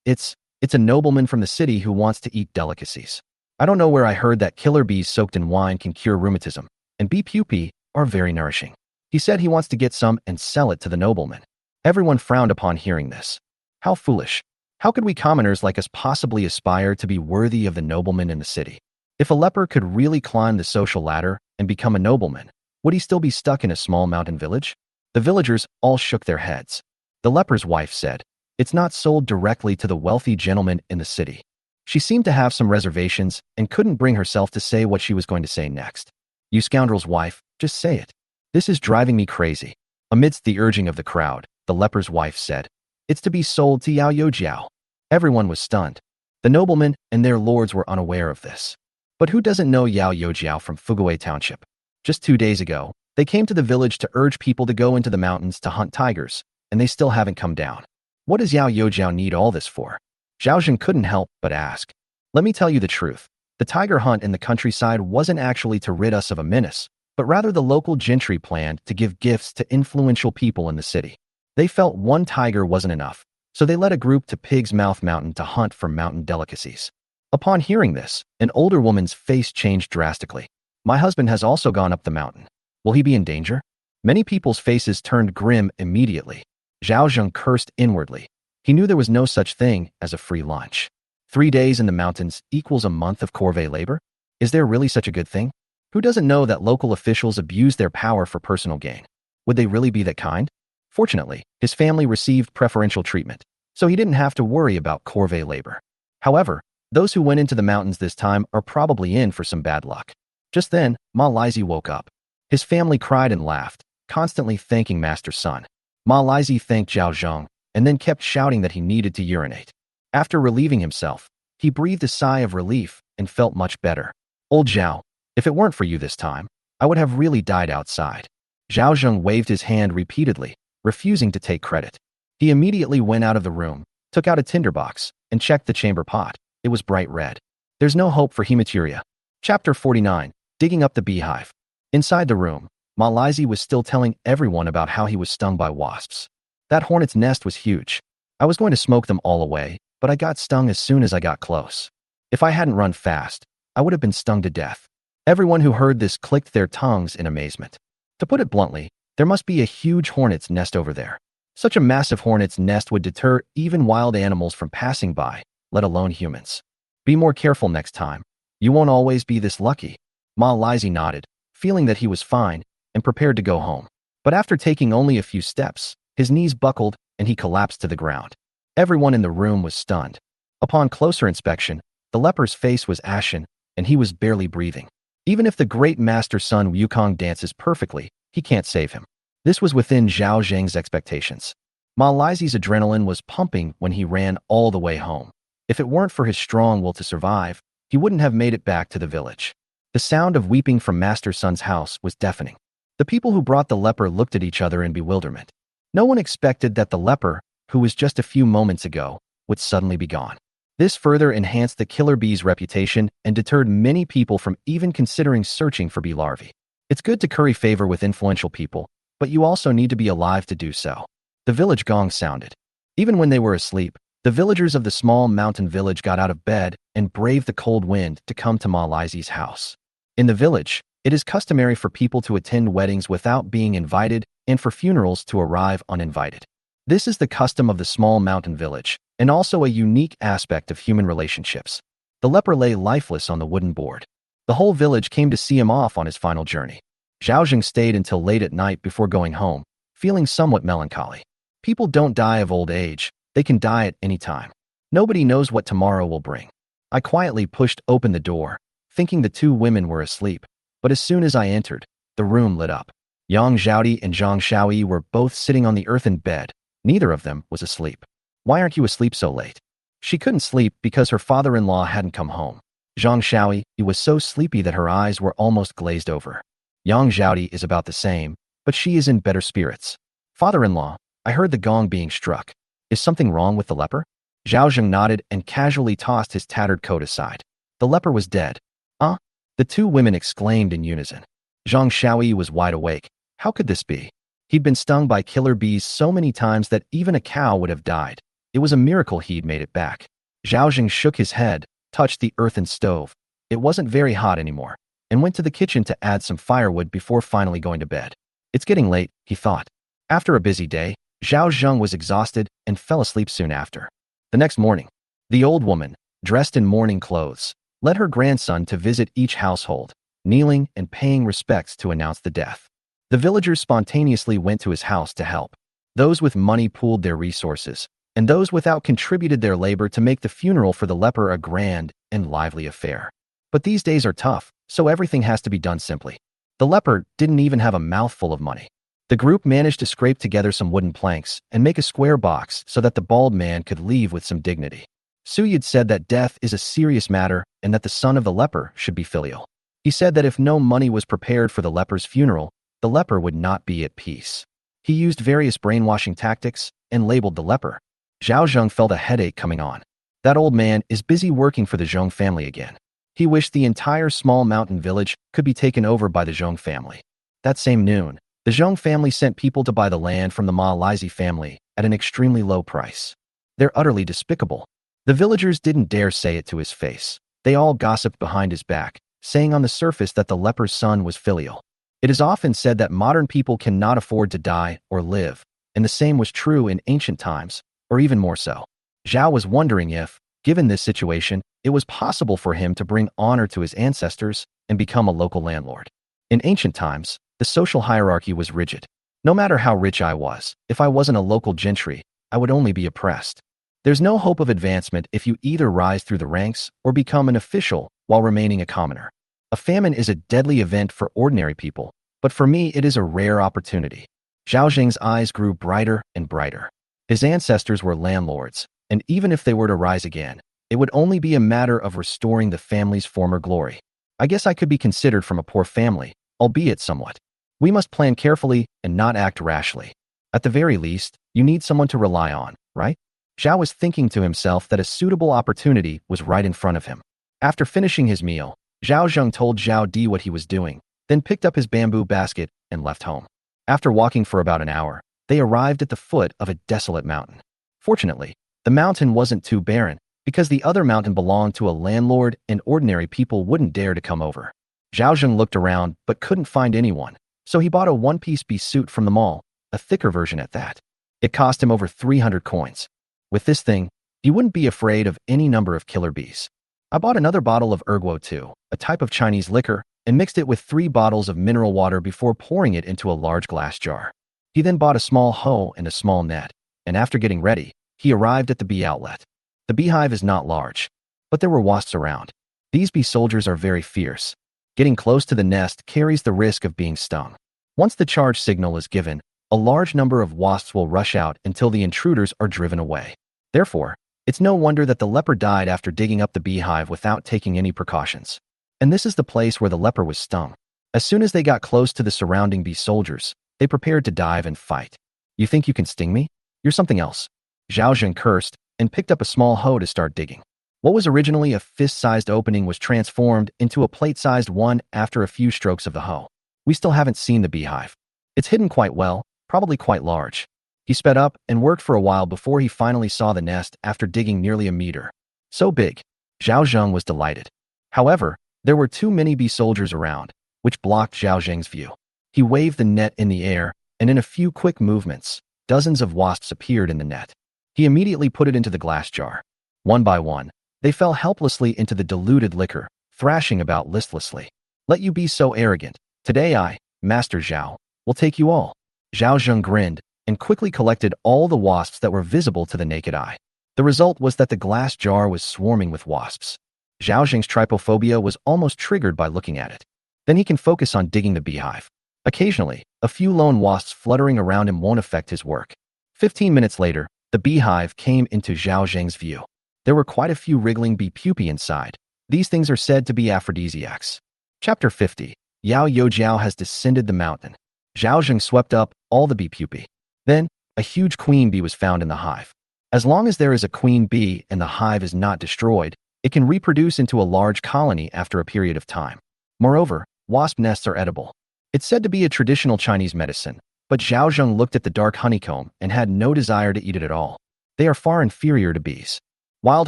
a nobleman from the city who wants to eat delicacies. I don't know where I heard that killer bees soaked in wine can cure rheumatism, and bee pupae are very nourishing. He said he wants to get some and sell it to the nobleman. Everyone frowned upon hearing this. How foolish. How could we commoners like us possibly aspire to be worthy of the nobleman in the city? If a leper could really climb the social ladder and become a nobleman, would he still be stuck in a small mountain village? The villagers all shook their heads. The leper's wife said, "It's not sold directly to the wealthy gentleman in the city." She seemed to have some reservations and couldn't bring herself to say what she was going to say next. "You scoundrel's wife, just say it. This is driving me crazy." Amidst the urging of the crowd, the leper's wife said, "It's to be sold to Yao Youjiao." Everyone was stunned. The noblemen and their lords were unaware of this. But who doesn't know Yao Youjiao from Fugui Township? Just 2 days ago, they came to the village to urge people to go into the mountains to hunt tigers, and they still haven't come down. What does Yao Youjiao need all this for? Zhao Zheng couldn't help but ask. Let me tell you the truth. The tiger hunt in the countryside wasn't actually to rid us of a menace, but rather the local gentry planned to give gifts to influential people in the city. They felt one tiger wasn't enough, so they led a group to Pig's Mouth Mountain to hunt for mountain delicacies. Upon hearing this, an older woman's face changed drastically. My husband has also gone up the mountain. Will he be in danger? Many people's faces turned grim immediately. Zhao Zheng cursed inwardly. He knew there was no such thing as a free lunch. 3 days in the mountains equals a month of corvée labor? Is there really such a good thing? Who doesn't know that local officials abuse their power for personal gain? Would they really be that kind? Fortunately, his family received preferential treatment, so he didn't have to worry about corvée labor. However, those who went into the mountains this time are probably in for some bad luck. Just then, Ma Lizhi woke up. His family cried and laughed, constantly thanking Master Sun. Ma Lizhi thanked Zhao Zheng, and then kept shouting that he needed to urinate. After relieving himself, he breathed a sigh of relief and felt much better. Old Zhao, if it weren't for you this time, I would have really died outside. Zhao Zheng waved his hand repeatedly, refusing to take credit. He immediately went out of the room, took out a tinderbox, and checked the chamber pot. It was bright red. There's no hope for hematuria. Chapter 49, Digging Up the Beehive. Inside the room, Ma Lizhi was still telling everyone about how he was stung by wasps. That hornet's nest was huge. I was going to smoke them all away, but I got stung as soon as I got close. If I hadn't run fast, I would have been stung to death. Everyone who heard this clicked their tongues in amazement. To put it bluntly, there must be a huge hornet's nest over there. Such a massive hornet's nest would deter even wild animals from passing by, let alone humans. Be more careful next time. You won't always be this lucky. Ma Lizhi nodded, feeling that he was fine, and prepared to go home. But after taking only a few steps, his knees buckled and he collapsed to the ground. Everyone in the room was stunned. Upon closer inspection, the leper's face was ashen and he was barely breathing. Even if the great Master Sun Wukong dances perfectly, he can't save him. This was within Zhao Zheng's expectations. Ma Lizhi's adrenaline was pumping when he ran all the way home. If it weren't for his strong will to survive, he wouldn't have made it back to the village. The sound of weeping from Master Sun's house was deafening. The people who brought the leper looked at each other in bewilderment. No one expected that the leper, who was just a few moments ago, would suddenly be gone. This further enhanced the killer bee's reputation and deterred many people from even considering searching for bee larvae. It's good to curry favor with influential people, but you also need to be alive to do so. The village gong sounded. Even when they were asleep, The villagers of the small mountain village got out of bed and braved the cold wind to come to Ma Lizie's house. In the village, it is customary for people to attend weddings without being invited and for funerals to arrive uninvited. This is the custom of the small mountain village, and also a unique aspect of human relationships. The leper lay lifeless on the wooden board. The whole village came to see him off on his final journey. Zhao Zheng stayed until late at night before going home, feeling somewhat melancholy. People don't die of old age, they can die at any time. Nobody knows what tomorrow will bring. I quietly pushed open the door, thinking the two women were asleep, but as soon as I entered, the room lit up. Yang Zhaodi and Zhang Shaoyi were both sitting on the earthen bed. Neither of them was asleep. Why aren't you asleep so late? She couldn't sleep because her father-in-law hadn't come home. Zhang Shaoyi was so sleepy that her eyes were almost glazed over. Yang Zhaodi is about the same, but she is in better spirits. Father-in-law, I heard the gong being struck. Is something wrong with the leper? Zhao Zheng nodded and casually tossed his tattered coat aside. The leper was dead. Huh? The two women exclaimed in unison. Zhang Shaoyi was wide awake. How could this be? He'd been stung by killer bees so many times that even a cow would have died. It was a miracle he'd made it back. Zhao Zheng shook his head, touched the earthen stove. It wasn't very hot anymore, and went to the kitchen to add some firewood before finally going to bed. It's getting late, he thought. After a busy day, Zhao Zheng was exhausted and fell asleep soon after. The next morning, the old woman, dressed in mourning clothes, led her grandson to visit each household, kneeling and paying respects to announce the death. The villagers spontaneously went to his house to help. Those with money pooled their resources, and those without contributed their labor to make the funeral for the leper a grand and lively affair. But these days are tough, so everything has to be done simply. The leper didn't even have a mouthful of money. The group managed to scrape together some wooden planks and make a square box so that the bald man could leave with some dignity. Suyid said that death is a serious matter and that the son of the leper should be filial. He said that if no money was prepared for the leper's funeral, the leper would not be at peace. He used various brainwashing tactics and labeled the leper. Zhao Zheng felt a headache coming on. That old man is busy working for the Zheng family again. He wished the entire small mountain village could be taken over by the Zheng family. That same noon, the Zheng family sent people to buy the land from the Ma Lizi family at an extremely low price. They're utterly despicable. The villagers didn't dare say it to his face. They all gossiped behind his back, saying on the surface that the leper's son was filial. It is often said that modern people cannot afford to die or live, and the same was true in ancient times, or even more so. Zhao was wondering if, given this situation, it was possible for him to bring honor to his ancestors and become a local landlord. In ancient times, the social hierarchy was rigid. No matter how rich I was, if I wasn't a local gentry, I would only be oppressed. There's no hope of advancement if you either rise through the ranks or become an official while remaining a commoner. A famine is a deadly event for ordinary people, but for me it is a rare opportunity. Zhao Zheng's eyes grew brighter and brighter. His ancestors were landlords, and even if they were to rise again, it would only be a matter of restoring the family's former glory. I guess I could be considered from a poor family, albeit somewhat. We must plan carefully and not act rashly. At the very least, you need someone to rely on, right? Zhao was thinking to himself that a suitable opportunity was right in front of him. After finishing his meal, Zhao Zheng told Zhao Di what he was doing, then picked up his bamboo basket and left home. After walking for about an hour, they arrived at the foot of a desolate mountain. Fortunately, the mountain wasn't too barren, because the other mountain belonged to a landlord and ordinary people wouldn't dare to come over. Zhao Zheng looked around but couldn't find anyone, so he bought a one-piece bee suit from the mall, a thicker version at that. It cost him over 300 coins. With this thing, you wouldn't be afraid of any number of killer bees. I bought another bottle of erguo too, a type of Chinese liquor, and mixed it with 3 bottles of mineral water before pouring it into a large glass jar. He then bought a small hoe and a small net, and after getting ready, he arrived at the bee outlet. The beehive is not large, but there were wasps around. These bee soldiers are very fierce. Getting close to the nest carries the risk of being stung. Once the charge signal is given, a large number of wasps will rush out until the intruders are driven away. Therefore, it's no wonder that the leper died after digging up the beehive without taking any precautions. And this is the place where the leper was stung. As soon as they got close to the surrounding bee soldiers, they prepared to dive and fight. You think you can sting me? You're something else. Zhao Zheng cursed and picked up a small hoe to start digging. What was originally a fist-sized opening was transformed into a plate-sized one after a few strokes of the hoe. We still haven't seen the beehive. It's hidden quite well, probably quite large. He sped up and worked for a while before he finally saw the nest after digging nearly a meter. So big. Zhao Zheng was delighted. However, there were too many bee soldiers around, which blocked Zhao Zheng's view. He waved the net in the air, and in a few quick movements, dozens of wasps appeared in the net. He immediately put it into the glass jar. One by one, they fell helplessly into the diluted liquor, thrashing about listlessly. Let you be so arrogant. Today I, Master Zhao, will take you all. Zhao Zheng grinned and quickly collected all the wasps that were visible to the naked eye. The result was that the glass jar was swarming with wasps. Zhao Zheng's trypophobia was almost triggered by looking at it. Then he can focus on digging the beehive. Occasionally, a few lone wasps fluttering around him won't affect his work. 15 minutes later, the beehive came into Zhao Zheng's view. There were quite a few wriggling bee pupae inside. These things are said to be aphrodisiacs. Chapter 50. Yao Youjiao has descended the mountain. Zhao Zheng swept up all the bee pupae. Then, a huge queen bee was found in the hive. As long as there is a queen bee and the hive is not destroyed, it can reproduce into a large colony after a period of time. Moreover, wasp nests are edible. It's said to be a traditional Chinese medicine, but Zhao Zheng looked at the dark honeycomb and had no desire to eat it at all. They are far inferior to bees. Wild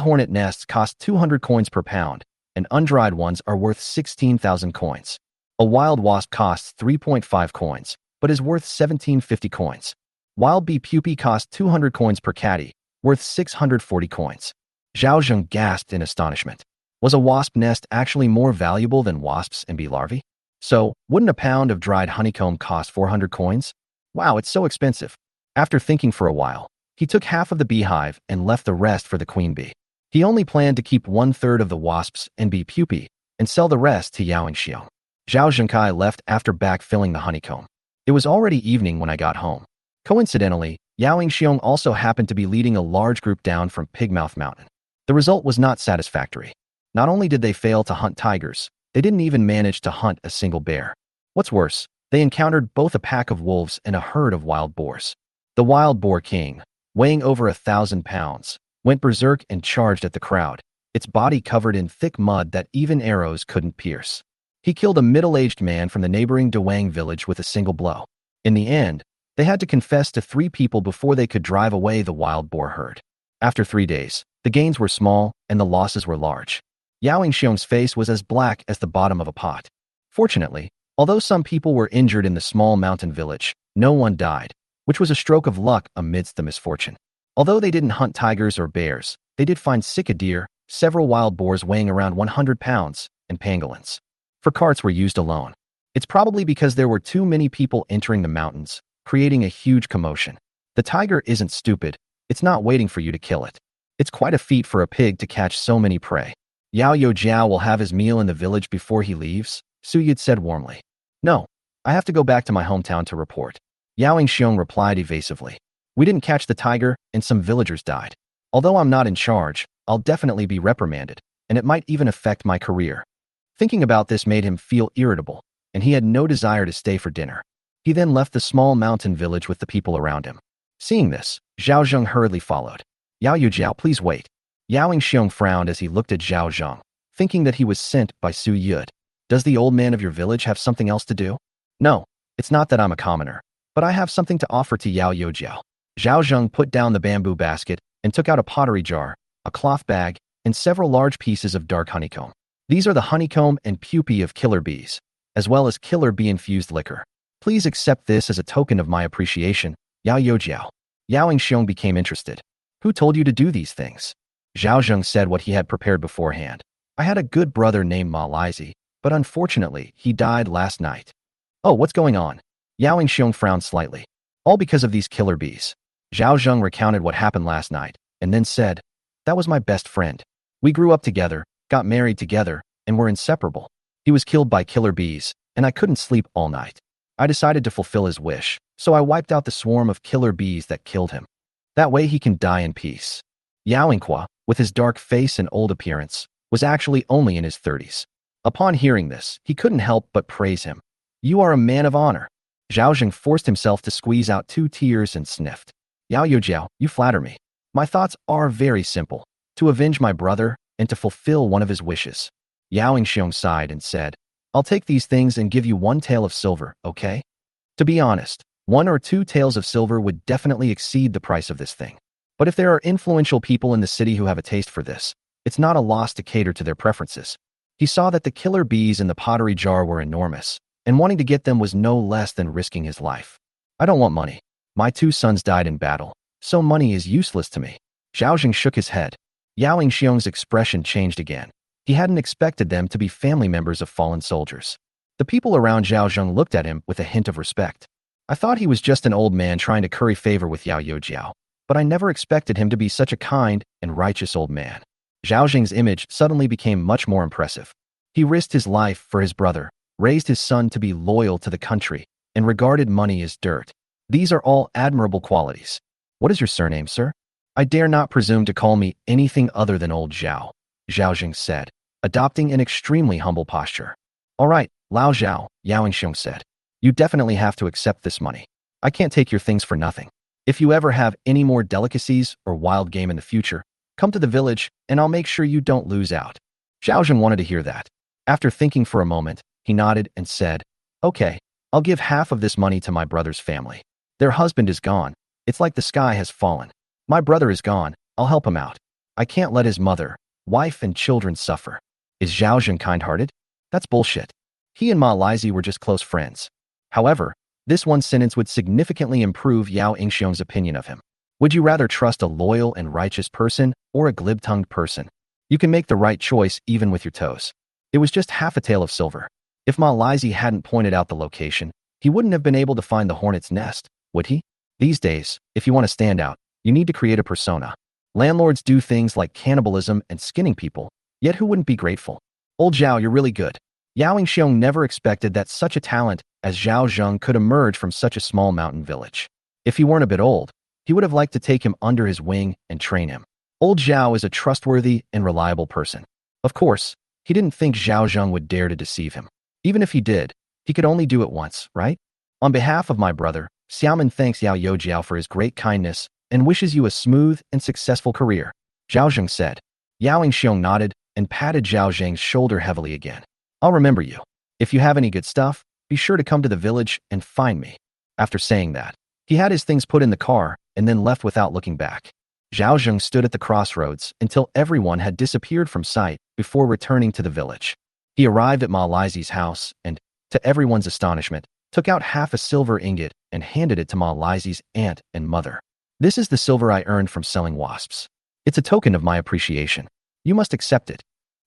hornet nests cost 200 coins per pound, and undried ones are worth 16,000 coins. A wild wasp costs 3.5 coins, but is worth 1750 coins. Wild bee pupae cost 200 coins per caddy, worth 640 coins. Zhao Zheng gasped in astonishment. Was a wasp nest actually more valuable than wasps and bee larvae? So, wouldn't a pound of dried honeycomb cost 400 coins? Wow, it's so expensive. After thinking for a while, he took half of the beehive and left the rest for the queen bee. He only planned to keep 1/3 of the wasps and bee pupae and sell the rest to Yao Xiong. Zhao Zhengkai left after backfilling the honeycomb. It was already evening when I got home. Coincidentally, Yao Xiong also happened to be leading a large group down from Pigmouth Mountain. The result was not satisfactory. Not only did they fail to hunt tigers, they didn't even manage to hunt a single bear. What's worse, they encountered both a pack of wolves and a herd of wild boars. The wild boar king, weighing over 1,000 pounds, went berserk and charged at the crowd, its body covered in thick mud that even arrows couldn't pierce. He killed a middle-aged man from the neighboring Dawang village with a single blow. In the end, they had to confess to 3 people before they could drive away the wild boar herd. After 3 days, the gains were small and the losses were large. Yao Xiong's face was as black as the bottom of a pot. Fortunately, although some people were injured in the small mountain village, no one died, which was a stroke of luck amidst the misfortune. Although they didn't hunt tigers or bears, they did find sika deer, several wild boars weighing around 100 pounds, and pangolins. For carts were used alone. It's probably because there were too many people entering the mountains, creating a huge commotion. The tiger isn't stupid. It's not waiting for you to kill it. It's quite a feat for a pig to catch so many prey. Yao Youjiao will have his meal in the village before he leaves, Su Yid said warmly. No, I have to go back to my hometown to report. Yao Xiong replied evasively. We didn't catch the tiger, and some villagers died. Although I'm not in charge, I'll definitely be reprimanded, and it might even affect my career. Thinking about this made him feel irritable, and he had no desire to stay for dinner. He then left the small mountain village with the people around him. Seeing this, Zhao Zheng hurriedly followed. Yao Youjiao, please wait. Yao Xiong frowned as he looked at Zhao Zheng, thinking that he was sent by Su Yud. Does the old man of your village have something else to do? No, it's not that I'm a commoner, but I have something to offer to Yao Youjiao. Zhao Zheng put down the bamboo basket and took out a pottery jar, a cloth bag, and several large pieces of dark honeycomb. These are the honeycomb and pupae of killer bees, as well as killer bee-infused liquor. Please accept this as a token of my appreciation, Yao Youjiao. Yao Xiong became interested. Who told you to do these things? Zhao Zheng said what he had prepared beforehand. I had a good brother named Ma Lizi, but unfortunately, he died last night. Oh, what's going on? Yao Xiong frowned slightly. All because of these killer bees. Zhao Zheng recounted what happened last night, and then said, that was my best friend. We grew up together, got married together, and were inseparable. He was killed by killer bees, and I couldn't sleep all night. I decided to fulfill his wish, so I wiped out the swarm of killer bees that killed him. That way he can die in peace. Yao Inqua, with his dark face and old appearance, was actually only in his 30s. Upon hearing this, he couldn't help but praise him. You are a man of honor. Zhao Zheng forced himself to squeeze out 2 tears and sniffed. Yao Youjiao, you flatter me. My thoughts are very simple. To avenge my brother and to fulfill one of his wishes. Yao Xiong sighed and said, I'll take these things and give you 1 tael of silver, okay? To be honest, 1 or 2 taels of silver would definitely exceed the price of this thing. But if there are influential people in the city who have a taste for this, it's not a loss to cater to their preferences. He saw that the killer bees in the pottery jar were enormous, and wanting to get them was no less than risking his life. I don't want money. My 2 sons died in battle, so money is useless to me. Zhao Zheng shook his head. Yao Yingxiong's expression changed again. He hadn't expected them to be family members of fallen soldiers. The people around Zhao Zheng looked at him with a hint of respect. I thought he was just an old man trying to curry favor with Yao Youjiao, but I never expected him to be such a kind and righteous old man. Zhao Zheng's image suddenly became much more impressive. He risked his life for his brother, raised his son to be loyal to the country, and regarded money as dirt. These are all admirable qualities. What is your surname, sir? I dare not presume to call me anything other than old Zhao, Zhao Zheng said, adopting an extremely humble posture. All right, Lao Zhao, Yao Yingxiong said. You definitely have to accept this money. I can't take your things for nothing. If you ever have any more delicacies or wild game in the future, come to the village and I'll make sure you don't lose out. Zhao Zheng wanted to hear that. After thinking for a moment, he nodded and said, Okay, I'll give half of this money to my brother's family. Their husband is gone. It's like the sky has fallen. My brother is gone. I'll help him out. I can't let his mother, wife, and children suffer. Is Zhao Zheng kind-hearted? That's bullshit. He and Ma Lizhi were just close friends. However, this one sentence would significantly improve Yao Yingxiong's opinion of him. Would you rather trust a loyal and righteous person or a glib-tongued person? You can make the right choice even with your toes. It was just half a tael of silver. If Ma Lizhi hadn't pointed out the location, he wouldn't have been able to find the hornet's nest, would he? These days, if you want to stand out, you need to create a persona. Landlords do things like cannibalism and skinning people, yet who wouldn't be grateful? Old Zhao, you're really good. Yao Yingxiong never expected that such a talent as Zhao Zheng could emerge from such a small mountain village. If he weren't a bit old, he would have liked to take him under his wing and train him. Old Zhao is a trustworthy and reliable person. Of course, he didn't think Zhao Zheng would dare to deceive him. Even if he did, he could only do it once, right? On behalf of my brother, Xiaoman thanks Yao Youjiao for his great kindness and wishes you a smooth and successful career, Zhao Zheng said. Yao Yingxiong nodded and patted Zhao Zheng's shoulder heavily again. I'll remember you. If you have any good stuff, be sure to come to the village and find me. After saying that, he had his things put in the car and then left without looking back. Zhao Zheng stood at the crossroads until everyone had disappeared from sight before returning to the village. He arrived at Ma Lizhi's house and, to everyone's astonishment, took out half a silver ingot and handed it to Ma Lizhi's aunt and mother. This is the silver I earned from selling wasps. It's a token of my appreciation. You must accept it.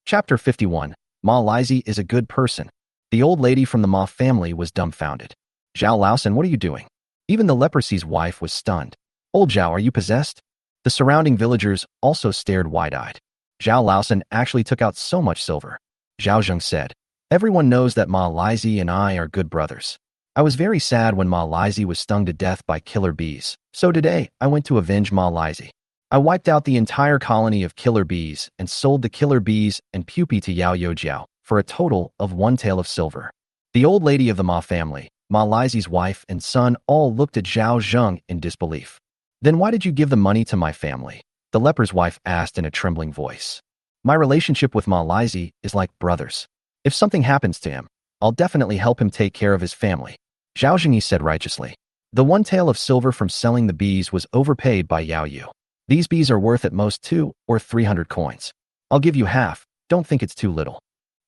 Chapter 51. Ma Lizhi is a good person. The old lady from the Ma family was dumbfounded. Zhao Laosan, what are you doing? Even the leprosy's wife was stunned. Old Zhao, are you possessed? The surrounding villagers also stared wide-eyed. Zhao Laosan actually took out so much silver. Zhao Zheng said, Everyone knows that Ma Lizhi and I are good brothers. I was very sad when Ma Lizhi was stung to death by killer bees, so today I went to avenge Ma Lizhi. I wiped out the entire colony of killer bees and sold the killer bees and pupae to Yao Youjiao for a total of 1 tael of silver. The old lady of the Ma family, Ma Lizhi's wife and son all looked at Zhao Zheng in disbelief. Then why did you give the money to my family? The leper's wife asked in a trembling voice. My relationship with Ma Lizhi is like brothers. If something happens to him, I'll definitely help him take care of his family. Zhao Zheng said righteously. The 1 tael of silver from selling the bees was overpaid by Yao Yu. These bees are worth at most 200 or 300 coins. I'll give you half, don't think it's too little.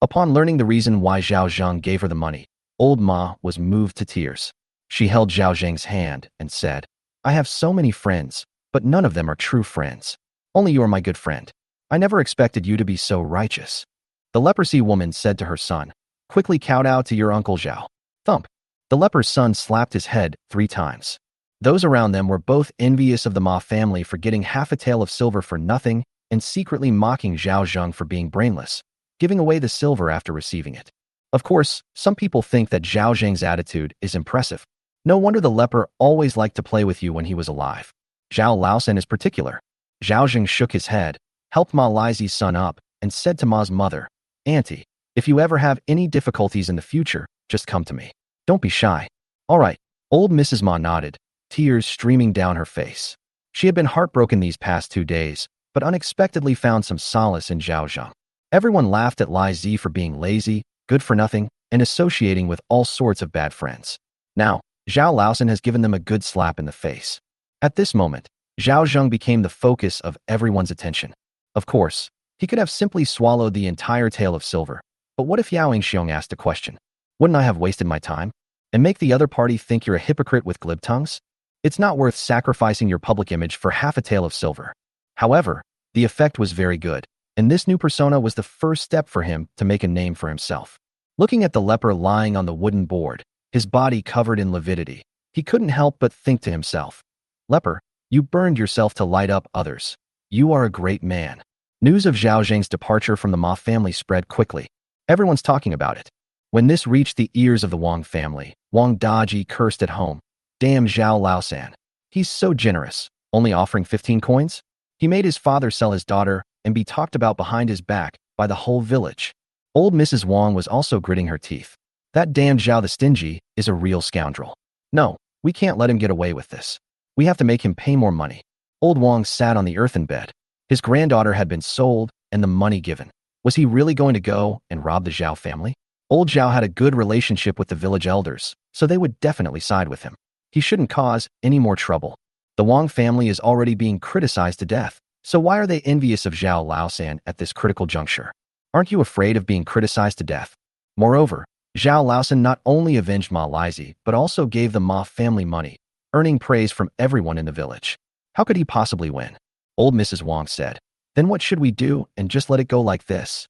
Upon learning the reason why Zhao Zheng gave her the money, old Ma was moved to tears. She held Zhao Zheng's hand and said, I have so many friends, but none of them are true friends. Only you are my good friend. I never expected you to be so righteous. The leprosy woman said to her son, Quickly kowtow to your uncle Zhao. Thump. The leper's son slapped his head 3 times. Those around them were both envious of the Ma family for getting half a tael of silver for nothing and secretly mocking Zhao Zheng for being brainless, giving away the silver after receiving it. Of course, some people think that Zhao Zheng's attitude is impressive. No wonder the leper always liked to play with you when he was alive. Zhao Laosan is particular. Zhao Zheng shook his head, helped Ma Lizhi's son up, and said to Ma's mother, Auntie, if you ever have any difficulties in the future, just come to me. Don't be shy. All right. Old Mrs. Ma nodded, tears streaming down her face. She had been heartbroken these past 2 days, but unexpectedly found some solace in Zhao Zheng. Everyone laughed at Li Zi for being lazy, good for nothing, and associating with all sorts of bad friends. Now, Zhao Laosan has given them a good slap in the face. At this moment, Zhao Zheng became the focus of everyone's attention. Of course, he could have simply swallowed the entire tail of silver. But what if Yao Yingxiong asked a question? Wouldn't I have wasted my time? And make the other party think you're a hypocrite with glib tongues? It's not worth sacrificing your public image for half a tael of silver. However, the effect was very good, and this new persona was the first step for him to make a name for himself. Looking at the leper lying on the wooden board, his body covered in lividity, he couldn't help but think to himself, "Leper, you burned yourself to light up others. You are a great man." News of Zhao Zheng's departure from the Ma family spread quickly. Everyone's talking about it. When this reached the ears of the Wang family, Wang Daji cursed at home. Damn Zhao Laosan. He's so generous, only offering 15 coins? He made his father sell his daughter and be talked about behind his back by the whole village. Old Mrs. Wang was also gritting her teeth. That damn Zhao the Stingy is a real scoundrel. No, we can't let him get away with this. We have to make him pay more money. Old Wang sat on the earthen bed. His granddaughter had been sold and the money given. Was he really going to go and rob the Zhao family? Old Zhao had a good relationship with the village elders, so they would definitely side with him. He shouldn't cause any more trouble. The Wang family is already being criticized to death, so why are they envious of Zhao Laosan at this critical juncture? Aren't you afraid of being criticized to death? Moreover, Zhao Laosan not only avenged Ma Lizhi, but also gave the Ma family money, earning praise from everyone in the village. How could he possibly win? Old Mrs. Wang said. Then what should we do and just let it go like this?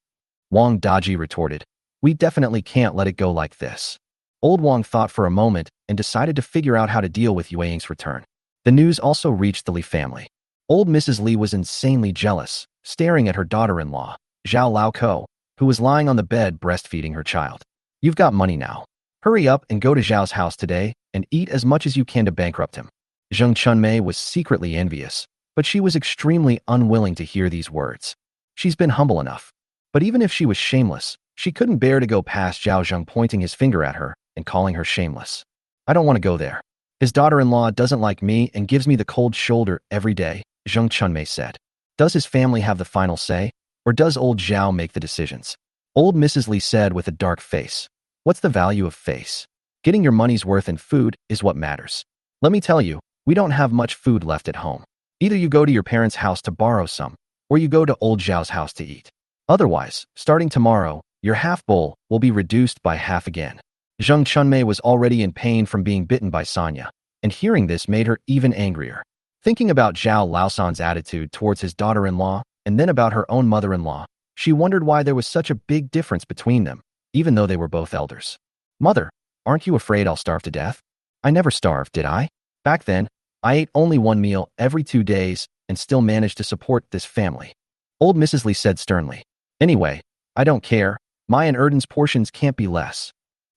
Wang Daji retorted. We definitely can't let it go like this. Old Wang thought for a moment and decided to figure out how to deal with Yue Ying's return. The news also reached the Li family. Old Mrs. Li was insanely jealous, staring at her daughter-in-law, Zhao Laoko, who was lying on the bed breastfeeding her child. You've got money now. Hurry up and go to Zhao's house today and eat as much as you can to bankrupt him. Zheng Chunmei was secretly envious, but she was extremely unwilling to hear these words. She's been humble enough. But even if she was shameless, she couldn't bear to go past Zhao Zheng pointing his finger at her and calling her shameless. I don't want to go there. His daughter-in-law doesn't like me and gives me the cold shoulder every day, Zheng Chunmei said. Does his family have the final say, or does old Zhao make the decisions? Old Mrs. Li said with a dark face. What's the value of face? Getting your money's worth in food is what matters. Let me tell you, we don't have much food left at home. Either you go to your parents' house to borrow some, or you go to old Zhao's house to eat. Otherwise, starting tomorrow, your half bowl will be reduced by half again. Zheng Chunmei was already in pain from being bitten by Sanya, and hearing this made her even angrier. Thinking about Zhao Laosan's attitude towards his daughter-in-law, and then about her own mother-in-law, she wondered why there was such a big difference between them, even though they were both elders. Mother, aren't you afraid I'll starve to death? I never starved, did I? Back then, I ate only one meal every 2 days and still managed to support this family. Old Mrs. Li said sternly. Anyway, I don't care. My and Erden's portions can't be less.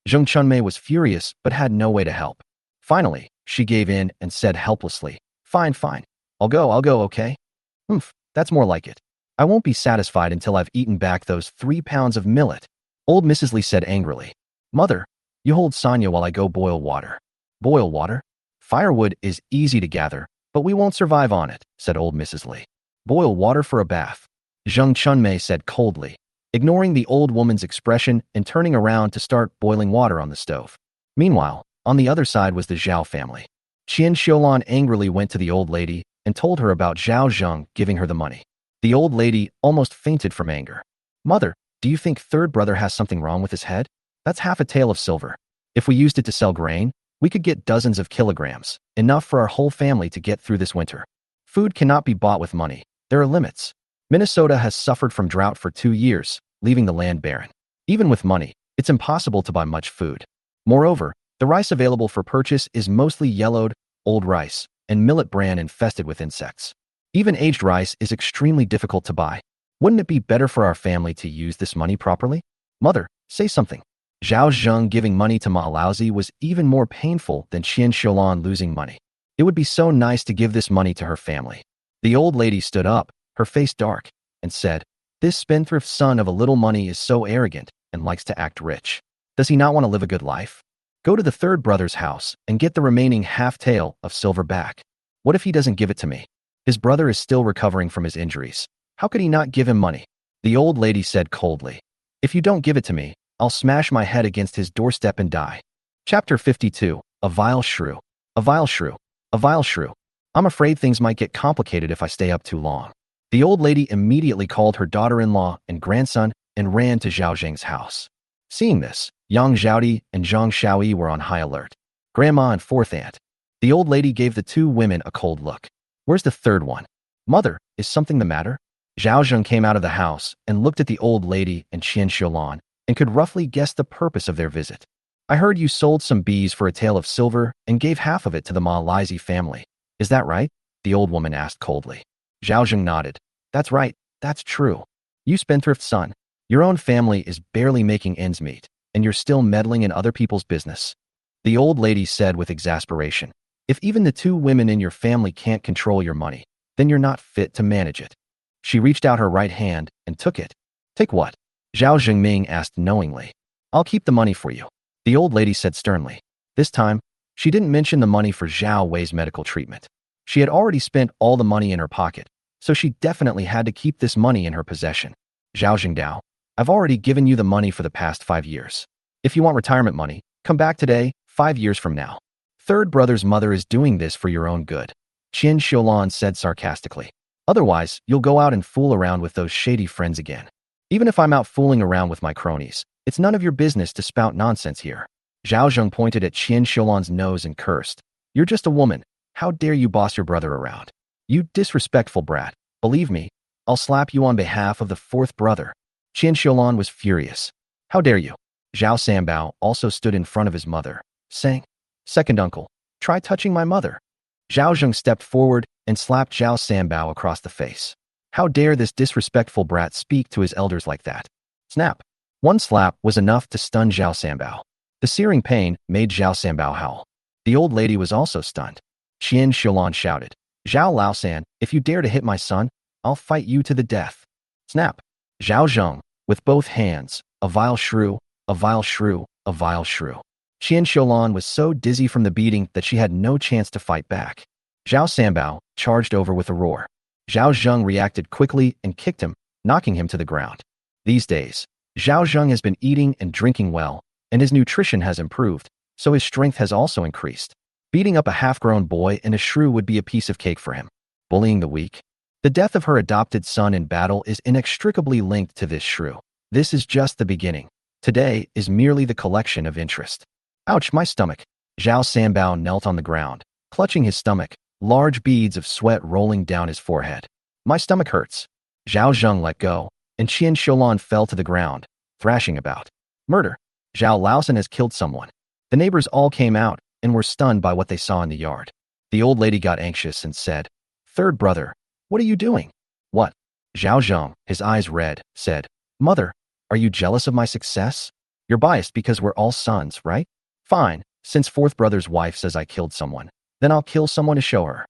Zheng Chunmei was furious but had no way to help. Finally, she gave in and said helplessly, Fine, fine. I'll go, okay? That's more like it. I won't be satisfied until I've eaten back those 3 pounds of millet. Old Mrs. Li said angrily. Mother, you hold Sanya while I go boil water. Boil water? Firewood is easy to gather, but we won't survive on it, said old Mrs. Li. Boil water for a bath. Zheng Chunmei said coldly, ignoring the old woman's expression and turning around to start boiling water on the stove. Meanwhile, on the other side was the Zhao family. Qian Xiulan angrily went to the old lady and told her about Zhao Zheng giving her the money. The old lady almost fainted from anger. Mother, do you think third brother has something wrong with his head? That's half a tael of silver. If we used it to sell grain, we could get dozens of kilograms, enough for our whole family to get through this winter. Food cannot be bought with money. There are limits. Minnesota has suffered from drought for 2 years, leaving the land barren. Even with money, it's impossible to buy much food. Moreover, the rice available for purchase is mostly yellowed, old rice, and millet bran infested with insects. Even aged rice is extremely difficult to buy. Wouldn't it be better for our family to use this money properly? Mother, say something. Zhao Zheng giving money to Ma Laozi was even more painful than Qian Xiulan losing money. It would be so nice to give this money to her family. The old lady stood up, her face dark, and said, This spendthrift son of a little money is so arrogant and likes to act rich. Does he not want to live a good life? Go to the third brother's house and get the remaining half tael of silver back. What if he doesn't give it to me? His brother is still recovering from his injuries. How could he not give him money? The old lady said coldly, If you don't give it to me, I'll smash my head against his doorstep and die. Chapter 52, a vile shrew, a vile shrew, a vile shrew. I'm afraid things might get complicated if I stay up too long. The old lady immediately called her daughter-in-law and grandson and ran to Zhao Zheng's house. Seeing this, Yang Zhaodi and Zhang Xiaoyi were on high alert. Grandma and fourth aunt. The old lady gave the two women a cold look. Where's the third one? Mother, is something the matter? Zhao Zheng came out of the house and looked at the old lady and Qian Xiulan and could roughly guess the purpose of their visit. I heard you sold some bees for a tael of silver and gave half of it to the Ma Lizhi family. Is that right? The old woman asked coldly. Zhao Zheng nodded. That's right, that's true. You spendthrift son. Your own family is barely making ends meet, and you're still meddling in other people's business. The old lady said with exasperation. If even the two women in your family can't control your money, then you're not fit to manage it. She reached out her right hand and took it. Take what? Zhao Zhengming asked knowingly. I'll keep the money for you. The old lady said sternly. This time, she didn't mention the money for Zhao Wei's medical treatment. She had already spent all the money in her pocket, so she definitely had to keep this money in her possession. Zhao Zhengdao, I've already given you the money for the past 5 years. If you want retirement money, come back today, 5 years from now. Third brother's mother is doing this for your own good, Qian Xiulan said sarcastically. Otherwise, you'll go out and fool around with those shady friends again. Even if I'm out fooling around with my cronies, it's none of your business to spout nonsense here. Zhao Zheng pointed at Qian Xiulan's nose and cursed. You're just a woman. How dare you boss your brother around? You disrespectful brat. Believe me, I'll slap you on behalf of the fourth brother. Qian Xiulan was furious. How dare you? Zhao Sanbao also stood in front of his mother, saying, Second uncle, try touching my mother. Zhao Zheng stepped forward and slapped Zhao Sanbao across the face. How dare this disrespectful brat speak to his elders like that? Snap. One slap was enough to stun Zhao Sanbao. The searing pain made Zhao Sanbao howl. The old lady was also stunned. Qian Xiulan shouted, Zhao Laosan, if you dare to hit my son, I'll fight you to the death. Snap. Zhao Zheng, with both hands, a vile shrew, a vile shrew, a vile shrew. Qian Xiulan was so dizzy from the beating that she had no chance to fight back. Zhao Sanbao charged over with a roar. Zhao Zheng reacted quickly and kicked him, knocking him to the ground. These days, Zhao Zheng has been eating and drinking well, and his nutrition has improved, so his strength has also increased. Beating up a half-grown boy and a shrew would be a piece of cake for him. Bullying the weak. The death of her adopted son in battle is inextricably linked to this shrew. This is just the beginning. Today is merely the collection of interest. Ouch, my stomach. Zhao Sanbao knelt on the ground, clutching his stomach, large beads of sweat rolling down his forehead. My stomach hurts. Zhao Zheng let go, and Qian Xiulan fell to the ground, thrashing about. Murder. Zhao Laosan has killed someone. The neighbors all came out and were stunned by what they saw in the yard. The old lady got anxious and said, Third brother, what are you doing? What? Zhao Zheng, his eyes red, said, Mother, are you jealous of my success? You're biased because we're all sons, right? Fine, since fourth brother's wife says I killed someone, then I'll kill someone to show her.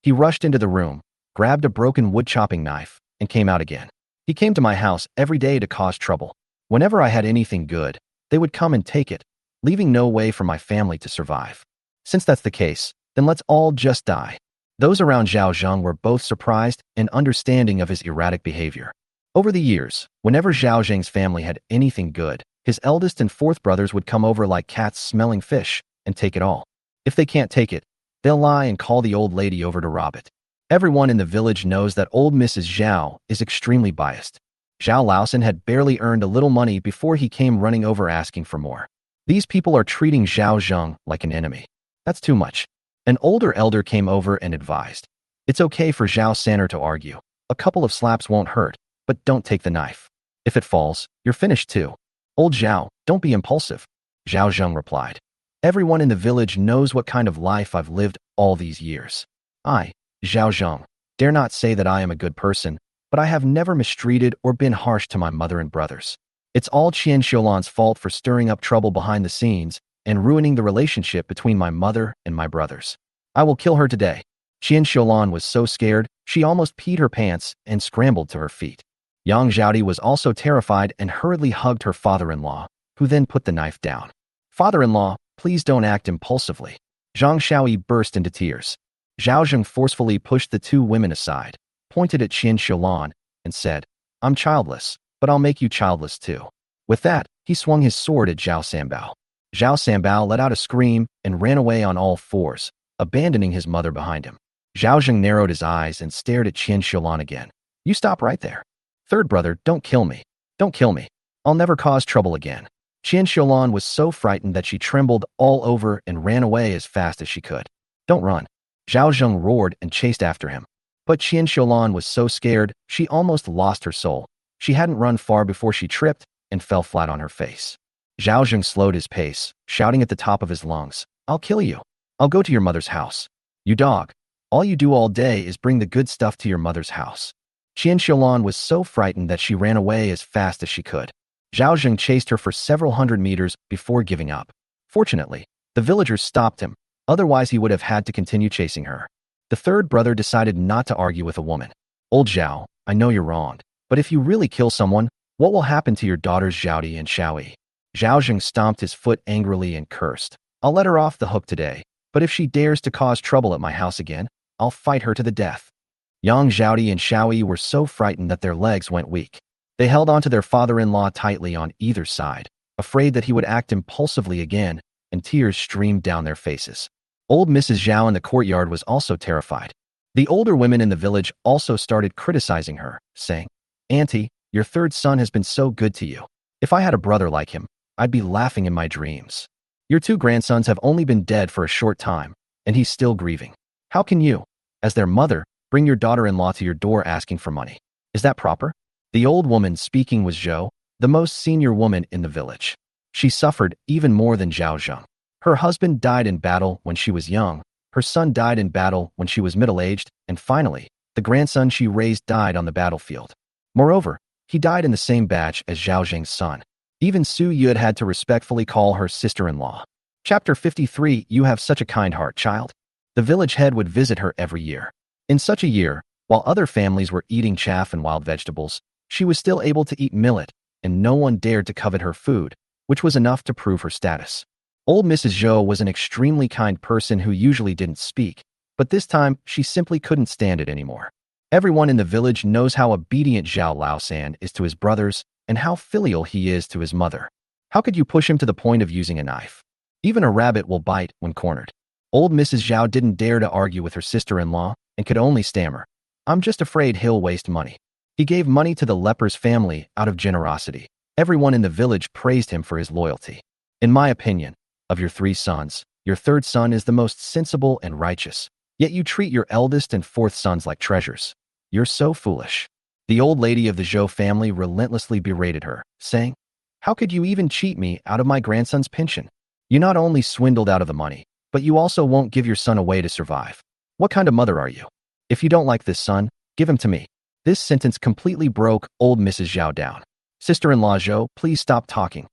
He rushed into the room, grabbed a broken wood-chopping knife, and came out again. He came to my house every day to cause trouble. Whenever I had anything good, they would come and take it, leaving no way for my family to survive. Since that's the case, then let's all just die. Those around Zhao Zheng were both surprised and understanding of his erratic behavior. Over the years, whenever Zhao Zheng's family had anything good, his eldest and fourth brothers would come over like cats smelling fish and take it all. If they can't take it, they'll lie and call the old lady over to rob it. Everyone in the village knows that old Mrs. Zhao is extremely biased. Zhao Laosan had barely earned a little money before he came running over asking for more. These people are treating Zhao Zheng like an enemy. That's too much. An older elder came over and advised. It's okay for Zhao Sanner to argue. A couple of slaps won't hurt, but don't take the knife. If it falls, you're finished too. Old Zhao, don't be impulsive. Zhao Zheng replied. Everyone in the village knows what kind of life I've lived all these years. I, Zhao Zheng, dare not say that I am a good person, but I have never mistreated or been harsh to my mother and brothers. It's all Qian Xiulan's fault for stirring up trouble behind the scenes and ruining the relationship between my mother and my brothers. I will kill her today. Qian Xiulan was so scared, she almost peed her pants and scrambled to her feet. Yang Zhaodi was also terrified and hurriedly hugged her father-in-law, who then put the knife down. Father-in-law, please don't act impulsively. Zhang Xiaoyi burst into tears. Zhao Zheng forcefully pushed the two women aside, pointed at Qian Xiulan, and said, I'm childless, but I'll make you childless too. With that, he swung his sword at Zhao Sanbao. Zhao Sanbao let out a scream and ran away on all fours, abandoning his mother behind him. Zhao Zheng narrowed his eyes and stared at Qian Xiulan again. You stop right there. Third brother, don't kill me. Don't kill me. I'll never cause trouble again. Qian Xiulan was so frightened that she trembled all over and ran away as fast as she could. Don't run. Zhao Zheng roared and chased after him. But Qian Xiulan was so scared, she almost lost her soul. She hadn't run far before she tripped and fell flat on her face. Zhao Zheng slowed his pace, shouting at the top of his lungs, I'll kill you. I'll go to your mother's house. You dog. All you do all day is bring the good stuff to your mother's house. Qian Xiulan was so frightened that she ran away as fast as she could. Zhao Zheng chased her for several hundred meters before giving up. Fortunately, the villagers stopped him, otherwise he would have had to continue chasing her. The third brother decided not to argue with a woman. Old Zhao, I know you're wronged, but if you really kill someone, what will happen to your daughters Zhaodi and Xiaoyi? Zhao Zheng stomped his foot angrily and cursed. I'll let her off the hook today, but if she dares to cause trouble at my house again, I'll fight her to the death. Yang Zhaodi and Xiaoyi were so frightened that their legs went weak. They held onto their father-in-law tightly on either side, afraid that he would act impulsively again, and tears streamed down their faces. Old Mrs. Zhao in the courtyard was also terrified. The older women in the village also started criticizing her, saying, Auntie, your third son has been so good to you. If I had a brother like him, I'd be laughing in my dreams. Your two grandsons have only been dead for a short time, and he's still grieving. How can you, as their mother, bring your daughter-in-law to your door asking for money? Is that proper? The old woman speaking was Zhou, the most senior woman in the village. She suffered even more than Zhao Zheng. Her husband died in battle when she was young, her son died in battle when she was middle-aged, and finally, the grandson she raised died on the battlefield. Moreover, he died in the same batch as Zhao Zheng's son. Even Su Yud had to respectfully call her sister-in-law. Chapter 53. You have such a kind heart, child. The village head would visit her every year. In such a year, while other families were eating chaff and wild vegetables, she was still able to eat millet, and no one dared to covet her food, which was enough to prove her status. Old Mrs. Zhou was an extremely kind person who usually didn't speak, but this time she simply couldn't stand it anymore. Everyone in the village knows how obedient Zhao Laosan is to his brothers and how filial he is to his mother. How could you push him to the point of using a knife? Even a rabbit will bite when cornered. Old Mrs. Zhao didn't dare to argue with her sister-in-law and could only stammer, I'm just afraid he'll waste money. He gave money to the leper's family out of generosity. Everyone in the village praised him for his loyalty. In my opinion, of your three sons, your third son is the most sensible and righteous. Yet you treat your eldest and fourth sons like treasures. You're so foolish. The old lady of the Zhou family relentlessly berated her, saying, How could you even cheat me out of my grandson's pension? You not only swindled out of the money, but you also won't give your son away to survive. What kind of mother are you? If you don't like this son, give him to me. This sentence completely broke old Mrs. Zhao down. Sister-in-law Zhou, please stop talking.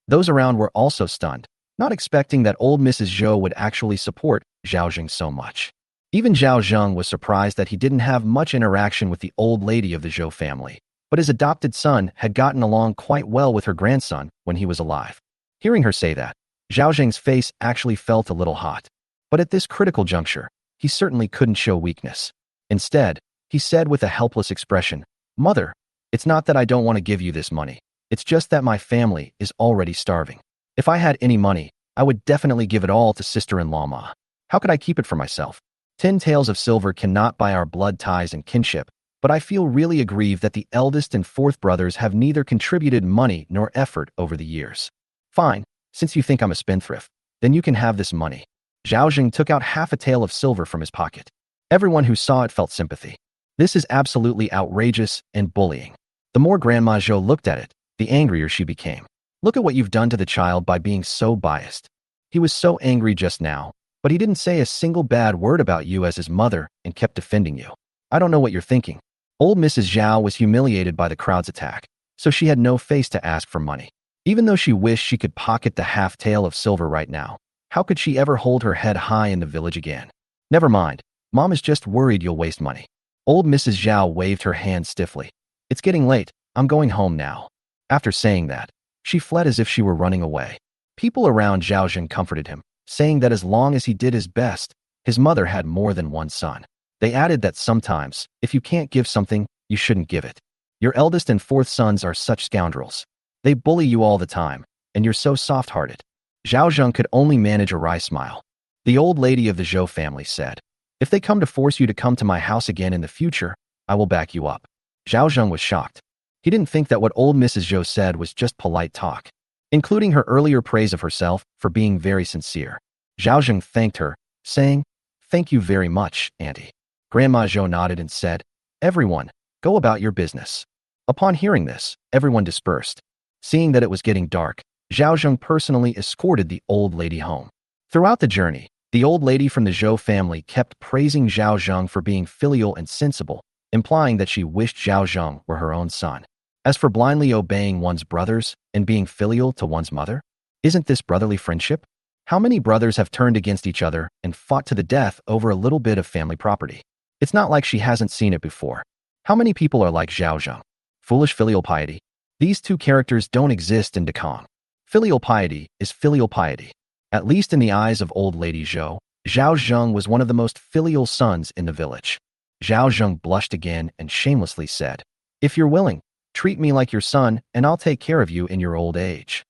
Those around were also stunned, not expecting that old Mrs. Zhou would actually support Zhao Zheng so much. Even Zhao Zheng was surprised that he didn't have much interaction with the old lady of the Zhou family, but his adopted son had gotten along quite well with her grandson when he was alive. Hearing her say that, Zhao Zheng's face actually felt a little hot. But at this critical juncture, he certainly couldn't show weakness. Instead, he said with a helpless expression, Mother, it's not that I don't want to give you this money. It's just that my family is already starving. If I had any money, I would definitely give it all to sister-in-law Ma. How could I keep it for myself? 10 taels of silver cannot buy our blood ties and kinship, but I feel really aggrieved that the eldest and fourth brothers have neither contributed money nor effort over the years. Fine, since you think I'm a spendthrift, then you can have this money. Zhao Zheng took out half a tael of silver from his pocket. Everyone who saw it felt sympathy. This is absolutely outrageous and bullying. The more Grandma Zhou looked at it, the angrier she became. Look at what you've done to the child by being so biased. He was so angry just now, but he didn't say a single bad word about you as his mother and kept defending you. I don't know what you're thinking. Old Mrs. Zhao was humiliated by the crowd's attack, so she had no face to ask for money. Even though she wished she could pocket the half tael of silver right now, how could she ever hold her head high in the village again? Never mind. Mom is just worried you'll waste money. Old Mrs. Zhao waved her hand stiffly. It's getting late. I'm going home now. After saying that, she fled as if she were running away. People around Zhao Zheng comforted him, saying that as long as he did his best, his mother had more than one son. They added that sometimes, if you can't give something, you shouldn't give it. Your eldest and fourth sons are such scoundrels. They bully you all the time, and you're so soft-hearted. Zhao Zheng could only manage a wry smile. The old lady of the Zhou family said, "If they come to force you to come to my house again in the future, I will back you up." Zhao Zheng was shocked. He didn't think that what old Mrs. Zhou said was just polite talk, including her earlier praise of herself for being very sincere. Zhao Zheng thanked her, saying, "Thank you very much, Auntie." Grandma Zhou nodded and said, "Everyone, go about your business." Upon hearing this, everyone dispersed. Seeing that it was getting dark, Zhao Zheng personally escorted the old lady home. Throughout the journey, the old lady from the Zhou family kept praising Zhao Zheng for being filial and sensible, implying that she wished Zhao Zheng were her own son. As for blindly obeying one's brothers and being filial to one's mother, isn't this brotherly friendship? How many brothers have turned against each other and fought to the death over a little bit of family property? It's not like she hasn't seen it before. How many people are like Zhao Zheng? Foolish filial piety. These two characters don't exist in Dekong. Filial piety is filial piety. At least in the eyes of old lady Zhou, Zhao Zheng was one of the most filial sons in the village. Zhao Zheng blushed again and shamelessly said, "If you're willing, treat me like your son and I'll take care of you in your old age."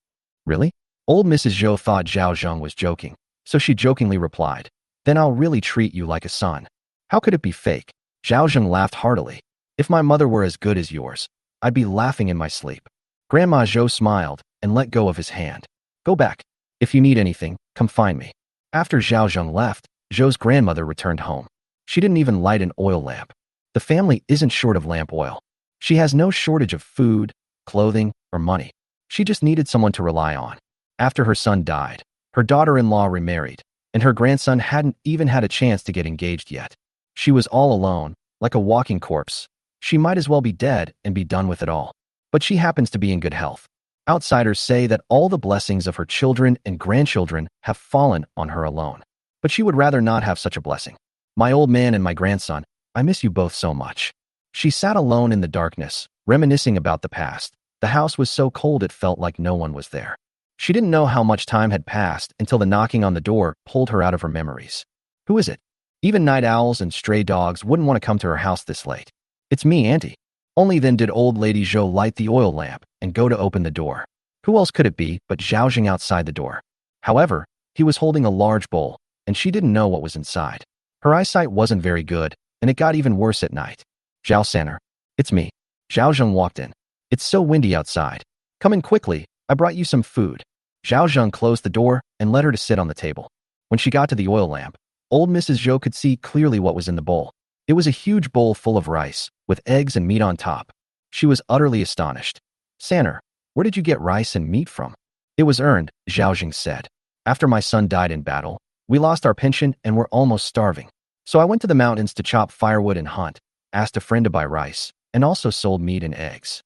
Really? Old Mrs. Zhou thought Zhao Zheng was joking, so she jokingly replied, "Then I'll really treat you like a son." How could it be fake? Zhao Zheng laughed heartily. "If my mother were as good as yours, I'd be laughing in my sleep." Grandma Zhou smiled and let go of his hand. "Go back. If you need anything, come find me." After Zhao Zheng left, Zhou's grandmother returned home. She didn't even light an oil lamp. The family isn't short of lamp oil. She has no shortage of food, clothing, or money. She just needed someone to rely on. After her son died, her daughter-in-law remarried, and her grandson hadn't even had a chance to get engaged yet. She was all alone, like a walking corpse. She might as well be dead and be done with it all. But she happens to be in good health. Outsiders say that all the blessings of her children and grandchildren have fallen on her alone. But she would rather not have such a blessing. "My old man and my grandson, I miss you both so much." She sat alone in the darkness, reminiscing about the past. The house was so cold it felt like no one was there. She didn't know how much time had passed until the knocking on the door pulled her out of her memories. Who is it? Even night owls and stray dogs wouldn't want to come to her house this late. "It's me, Auntie." Only then did old lady Zhou light the oil lamp and go to open the door. Who else could it be but Zhao Zheng outside the door? However, he was holding a large bowl, and she didn't know what was inside. Her eyesight wasn't very good, and it got even worse at night. "Zhao Saner, it's me." Zhao Zheng walked in. "It's so windy outside. Come in quickly, I brought you some food." Zhao Zheng closed the door and led her to sit on the table. When she got to the oil lamp, old Mrs. Zhou could see clearly what was in the bowl. It was a huge bowl full of rice, with eggs and meat on top. She was utterly astonished. "Saner, where did you get rice and meat from?" "It was earned," Zhao Zheng said. "After my son died in battle, we lost our pension and were almost starving. So I went to the mountains to chop firewood and hunt, asked a friend to buy rice, and also sold meat and eggs."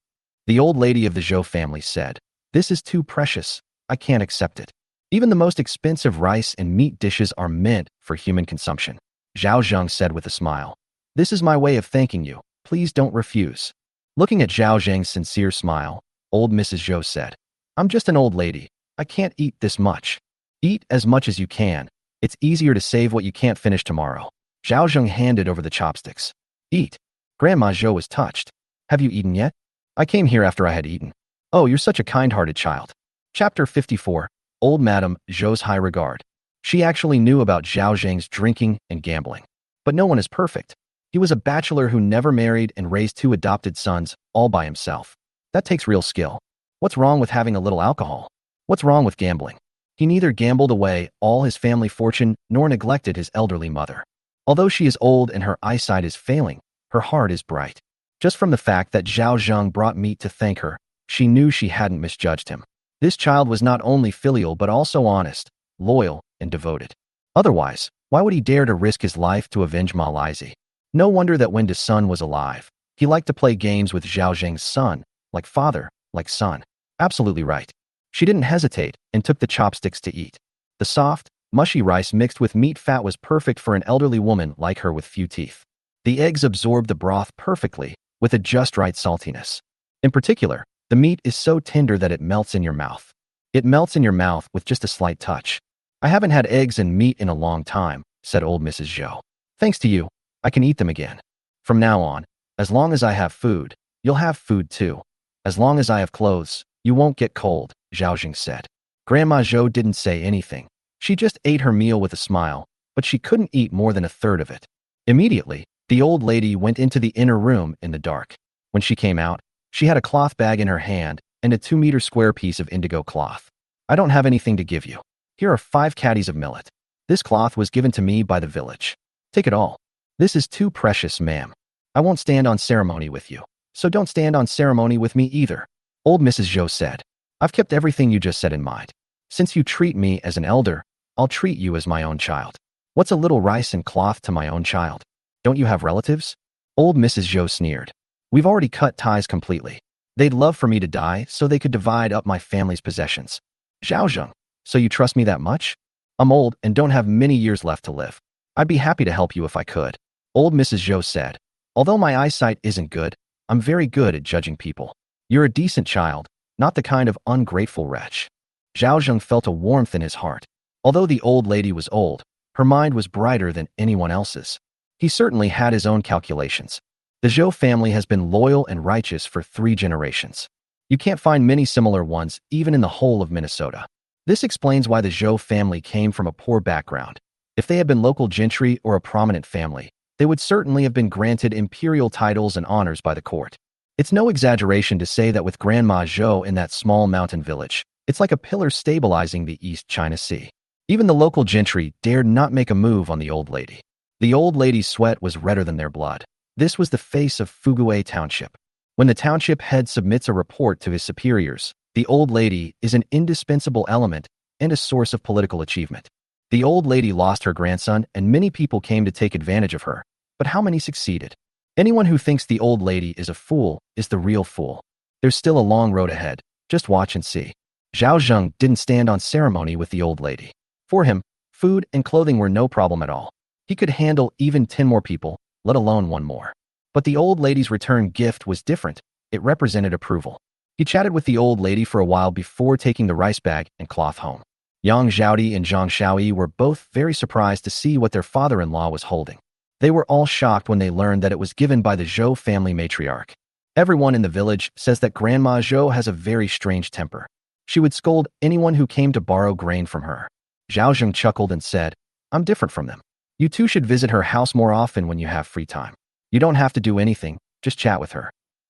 The old lady of the Zhou family said, "This is too precious. I can't accept it. Even the most expensive rice and meat dishes are meant for human consumption." Zhao Zheng said with a smile, "This is my way of thanking you. Please don't refuse." Looking at Zhao Zheng's sincere smile, old Mrs. Zhou said, "I'm just an old lady. I can't eat this much." "Eat as much as you can. It's easier to save what you can't finish tomorrow." Zhao Zheng handed over the chopsticks. "Eat." Grandma Zhou was touched. "Have you eaten yet?" "I came here after I had eaten." "Oh, you're such a kind-hearted child." Chapter 54. Old Madame Zhou's High Regard. She actually knew about Zhao Zheng's drinking and gambling. But no one is perfect. He was a bachelor who never married and raised 2 adopted sons, all by himself. That takes real skill. What's wrong with having a little alcohol? What's wrong with gambling? He neither gambled away all his family fortune nor neglected his elderly mother. Although she is old and her eyesight is failing, her heart is bright. Just from the fact that Zhao Zheng brought meat to thank her, she knew she hadn't misjudged him. This child was not only filial but also honest, loyal, and devoted. Otherwise, why would he dare to risk his life to avenge Ma Lizhi? No wonder that when his son was alive, he liked to play games with Zhao Zheng's son, like father, like son. Absolutely right. She didn't hesitate and took the chopsticks to eat. The soft, mushy rice mixed with meat fat was perfect for an elderly woman like her with few teeth. The eggs absorbed the broth perfectly, with a just right saltiness. In particular, the meat is so tender that it melts in your mouth. It melts in your mouth with just a slight touch. "I haven't had eggs and meat in a long time," said old Mrs. Zhou. "Thanks to you, I can eat them again. From now on, as long as I have food, you'll have food too. As long as I have clothes, you won't get cold," Zhao Zheng said. Grandma Zhou didn't say anything. She just ate her meal with a smile, but she couldn't eat more than a third of it. Immediately, the old lady went into the inner room in the dark. When she came out, she had a cloth bag in her hand and a 2-meter square piece of indigo cloth. I don't have anything to give you. Here are 5 caddies of millet. This cloth was given to me by the village. Take it all. This is too precious, ma'am. I won't stand on ceremony with you. So don't stand on ceremony with me either. Old Mrs. Zhou said. I've kept everything you just said in mind. Since you treat me as an elder, I'll treat you as my own child. What's a little rice and cloth to my own child? Don't you have relatives? Old Mrs. Zhou sneered. We've already cut ties completely. They'd love for me to die so they could divide up my family's possessions. Zhao Zheng, so you trust me that much? I'm old and don't have many years left to live. I'd be happy to help you if I could. Old Mrs. Zhou said. Although my eyesight isn't good, I'm very good at judging people. You're a decent child, not the kind of ungrateful wretch. Zhao Zheng felt a warmth in his heart. Although the old lady was old, her mind was brighter than anyone else's. He certainly had his own calculations. The Zhou family has been loyal and righteous for 3 generations. You can't find many similar ones even in the whole of Minnesota. This explains why the Zhou family came from a poor background. If they had been local gentry or a prominent family, they would certainly have been granted imperial titles and honors by the court. It's no exaggeration to say that with Grandma Zhou in that small mountain village, it's like a pillar stabilizing the East China Sea. Even the local gentry dared not make a move on the old lady. The old lady's sweat was redder than their blood. This was the face of Fuguay Township. When the township head submits a report to his superiors, the old lady is an indispensable element and a source of political achievement. The old lady lost her grandson and many people came to take advantage of her, but how many succeeded? Anyone who thinks the old lady is a fool is the real fool. There's still a long road ahead. Just watch and see. Zhao Zheng didn't stand on ceremony with the old lady. For him, food and clothing were no problem at all. He could handle even 10 more people, let alone 1 more. But the old lady's return gift was different. It represented approval. He chatted with the old lady for a while before taking the rice bag and cloth home. Yang Zhaodi and Zhang Shaoyi were both very surprised to see what their father-in-law was holding. They were all shocked when they learned that it was given by the Zhou family matriarch. Everyone in the village says that Grandma Zhou has a very strange temper. She would scold anyone who came to borrow grain from her. Zhao Zheng chuckled and said, I'm different from them. You two should visit her house more often when you have free time. You don't have to do anything, just chat with her.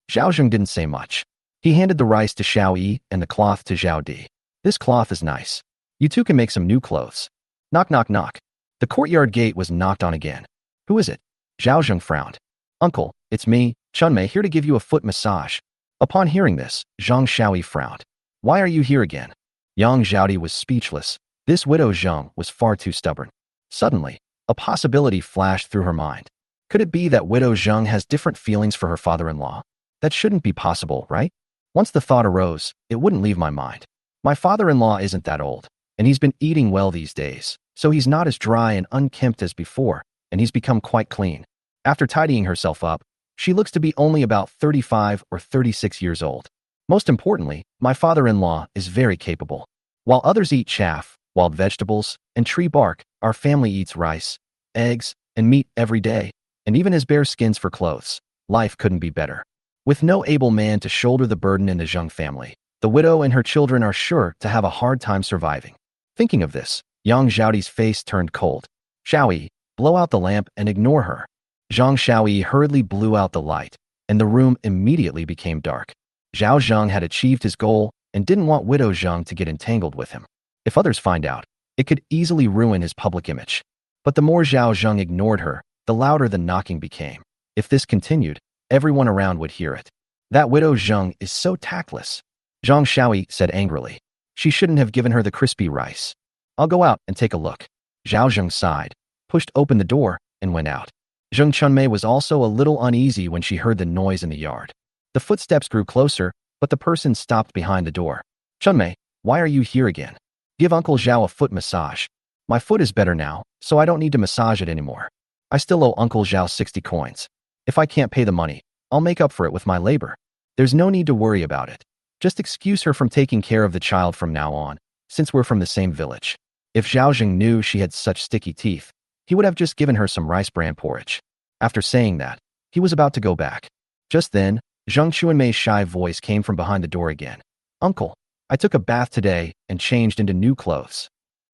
Zhao Zheng didn't say much. He handed the rice to Xiao Yi and the cloth to Zhao Di. This cloth is nice. You two can make some new clothes. Knock, knock, knock. The courtyard gate was knocked on again. Who is it? Zhao Zheng frowned. Uncle, it's me, Chunmei, here to give you a foot massage. Upon hearing this, Zhang Shaoyi frowned. Why are you here again? Yang Zhaodi was speechless. This widow Zheng was far too stubborn. Suddenly, a possibility flashed through her mind. Could it be that widow Zheng has different feelings for her father-in-law? That shouldn't be possible, right? Once the thought arose, it wouldn't leave my mind. My father-in-law isn't that old, and he's been eating well these days, so he's not as dry and unkempt as before, and he's become quite clean. After tidying herself up, she looks to be only about 35 or 36 years old. Most importantly, my father-in-law is very capable. While others eat chaff, wild vegetables, and tree bark, our family eats rice, eggs, and meat every day, and even has bear skins for clothes. Life couldn't be better. With no able man to shoulder the burden in the Zheng family, the widow and her children are sure to have a hard time surviving. Thinking of this, Yang Zhaodi's face turned cold. Shaoyi, blow out the lamp and ignore her. Zhang Shaoyi hurriedly blew out the light, and the room immediately became dark. Zhao Zheng had achieved his goal and didn't want widow Zheng to get entangled with him. If others find out, it could easily ruin his public image. But the more Zhao Zheng ignored her, the louder the knocking became. If this continued, everyone around would hear it. That widow Zheng is so tactless. Zhang Shaoyi said angrily. She shouldn't have given her the crispy rice. I'll go out and take a look. Zhao Zheng sighed, pushed open the door, and went out. Zheng Chunmei was also a little uneasy when she heard the noise in the yard. The footsteps grew closer, but the person stopped behind the door. Chunmei, why are you here again? Give Uncle Zhao a foot massage. My foot is better now, so I don't need to massage it anymore. I still owe Uncle Zhao 60 coins. If I can't pay the money, I'll make up for it with my labor. There's no need to worry about it. Just excuse her from taking care of the child from now on, since we're from the same village. If Zhao Zheng knew she had such sticky teeth, he would have just given her some rice bran porridge. After saying that, he was about to go back. Just then, Zheng Chuanmei's shy voice came from behind the door again. Uncle, I took a bath today and changed into new clothes.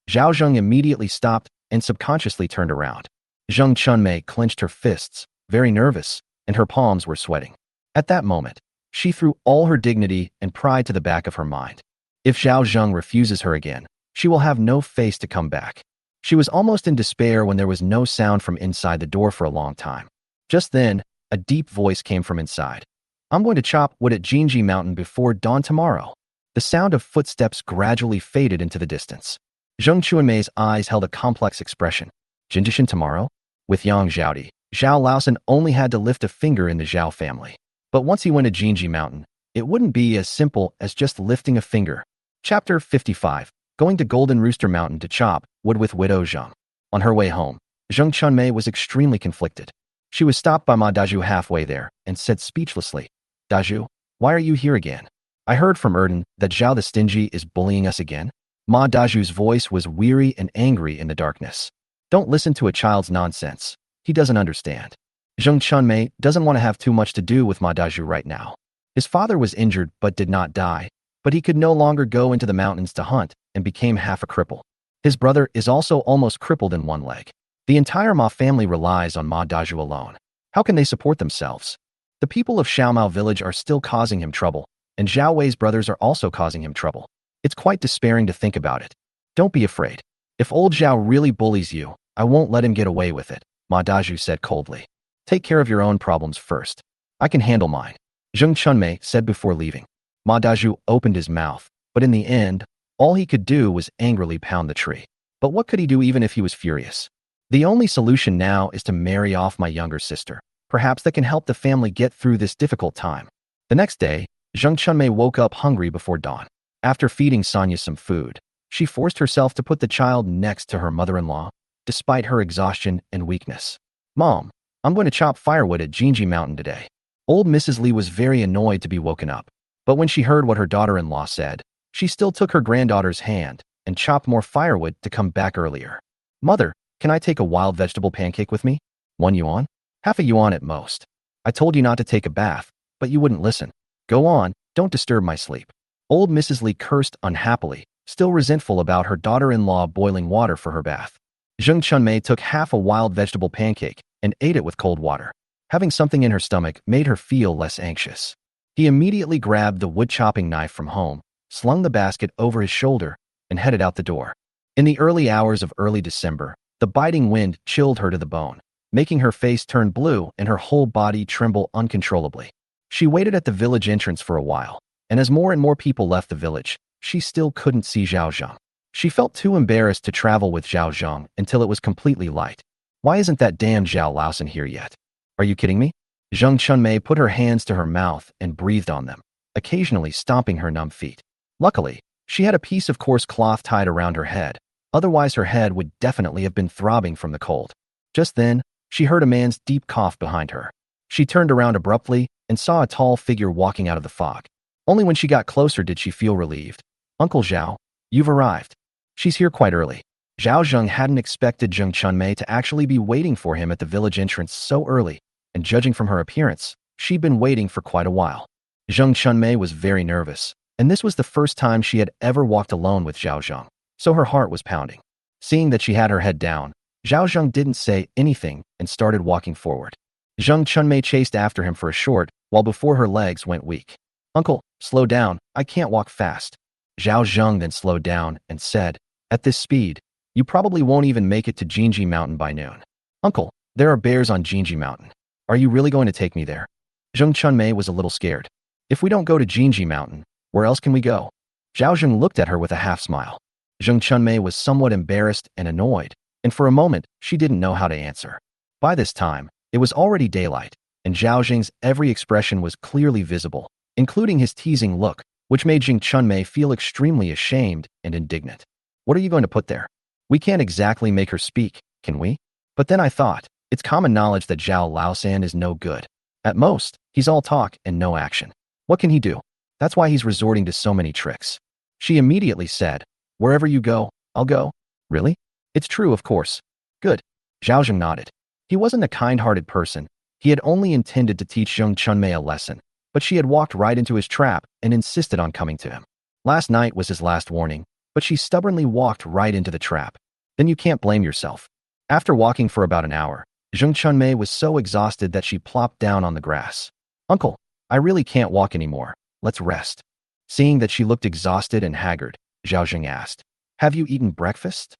Zhao Zheng immediately stopped and subconsciously turned around. Zheng Chunmei clenched her fists, very nervous, and her palms were sweating. At that moment, she threw all her dignity and pride to the back of her mind. If Zhao Zheng refuses her again, she will have no face to come back. She was almost in despair when there was no sound from inside the door for a long time. Just then, a deep voice came from inside. I'm going to chop wood at Jinji Mountain before dawn tomorrow. The sound of footsteps gradually faded into the distance. Zheng Chunmei's eyes held a complex expression. Jinjishan tomorrow? With Yang Zhaodi, Zhao Laosan only had to lift a finger in the Zhao family. But once he went to Jinji Mountain, it wouldn't be as simple as just lifting a finger. Chapter 55. Going to Golden Rooster Mountain to chop wood with Widow Zheng. On her way home, Zheng Chunmei was extremely conflicted. She was stopped by Ma Daju halfway there and said speechlessly, Daju, why are you here again? I heard from Erden that Zhao the Stingy is bullying us again. Ma Daju's voice was weary and angry in the darkness. Don't listen to a child's nonsense. He doesn't understand. Zheng Chunmei doesn't want to have too much to do with Ma Daju right now. His father was injured but did not die, but he could no longer go into the mountains to hunt and became half a cripple. His brother is also almost crippled in one leg. The entire Ma family relies on Ma Daju alone. How can they support themselves? The people of Xiaomao village are still causing him trouble, and Zhao Wei's brothers are also causing him trouble. It's quite despairing to think about it. Don't be afraid. If old Zhao really bullies you, I won't let him get away with it, Ma Daju said coldly. Take care of your own problems first. I can handle mine, Zheng Chunmei said before leaving. Ma Daju opened his mouth, but in the end, all he could do was angrily pound the tree. But what could he do even if he was furious? The only solution now is to marry off my younger sister. Perhaps that can help the family get through this difficult time. The next day, Zheng Chunmei woke up hungry before dawn. After feeding Sonia some food, she forced herself to put the child next to her mother-in-law, despite her exhaustion and weakness. Mom, I'm going to chop firewood at Jinji Mountain today. Old Mrs. Li was very annoyed to be woken up, but when she heard what her daughter-in-law said, she still took her granddaughter's hand and chopped more firewood to come back earlier. Mother, can I take a wild vegetable pancake with me? 1 yuan? Half a yuan at most. I told you not to take a bath, but you wouldn't listen. Go on, don't disturb my sleep. Old Mrs. Li cursed unhappily, still resentful about her daughter-in-law boiling water for her bath. Zheng Chunmei took half a wild vegetable pancake and ate it with cold water. Having something in her stomach made her feel less anxious. He immediately grabbed the wood-chopping knife from home, slung the basket over his shoulder, and headed out the door. In the early hours of early December, the biting wind chilled her to the bone, making her face turn blue and her whole body tremble uncontrollably. She waited at the village entrance for a while, and as more and more people left the village, she still couldn't see Zhao Zheng. She felt too embarrassed to travel with Zhao Zheng until it was completely light. Why isn't that damned Zhao Laosan here yet? Are you kidding me? Zheng Chunmei put her hands to her mouth and breathed on them, occasionally stomping her numb feet. Luckily, she had a piece of coarse cloth tied around her head, otherwise her head would definitely have been throbbing from the cold. Just then, she heard a man's deep cough behind her. She turned around abruptly and saw a tall figure walking out of the fog. Only when she got closer did she feel relieved. Uncle Zhao, you've arrived. She's here quite early. Zhao Zheng hadn't expected Zheng Chunmei to actually be waiting for him at the village entrance so early, and judging from her appearance, she'd been waiting for quite a while. Zheng Chunmei was very nervous, and this was the first time she had ever walked alone with Zhao Zheng, so her heart was pounding. Seeing that she had her head down, Zhao Zheng didn't say anything and started walking forward. Zheng Chunmei chased after him for a short while before her legs went weak. Uncle, slow down, I can't walk fast. Zhao Zheng then slowed down and said, at this speed, you probably won't even make it to Jinji Mountain by noon. Uncle, there are bears on Jinji Mountain. Are you really going to take me there? Zheng Chunmei was a little scared. If we don't go to Jinji Mountain, where else can we go? Zhao Zheng looked at her with a half smile. Zheng Chunmei was somewhat embarrassed and annoyed, and for a moment, she didn't know how to answer. By this time, it was already daylight, and Zhao Zheng's every expression was clearly visible, including his teasing look, which made Zheng Chunmei feel extremely ashamed and indignant. What are you going to put there? We can't exactly make her speak, can we? But then I thought, it's common knowledge that Zhao Laosan is no good. At most, he's all talk and no action. What can he do? That's why he's resorting to so many tricks. She immediately said, wherever you go, I'll go. Really? It's true, of course. Good. Zhao Zheng nodded. He wasn't a kind-hearted person. He had only intended to teach Zheng Chunmei a lesson, but she had walked right into his trap and insisted on coming to him. Last night was his last warning, but she stubbornly walked right into the trap. Then you can't blame yourself. After walking for about an hour, Zheng Chunmei was so exhausted that she plopped down on the grass. Uncle, I really can't walk anymore. Let's rest. Seeing that she looked exhausted and haggard, Zhao Zheng asked, have you eaten breakfast?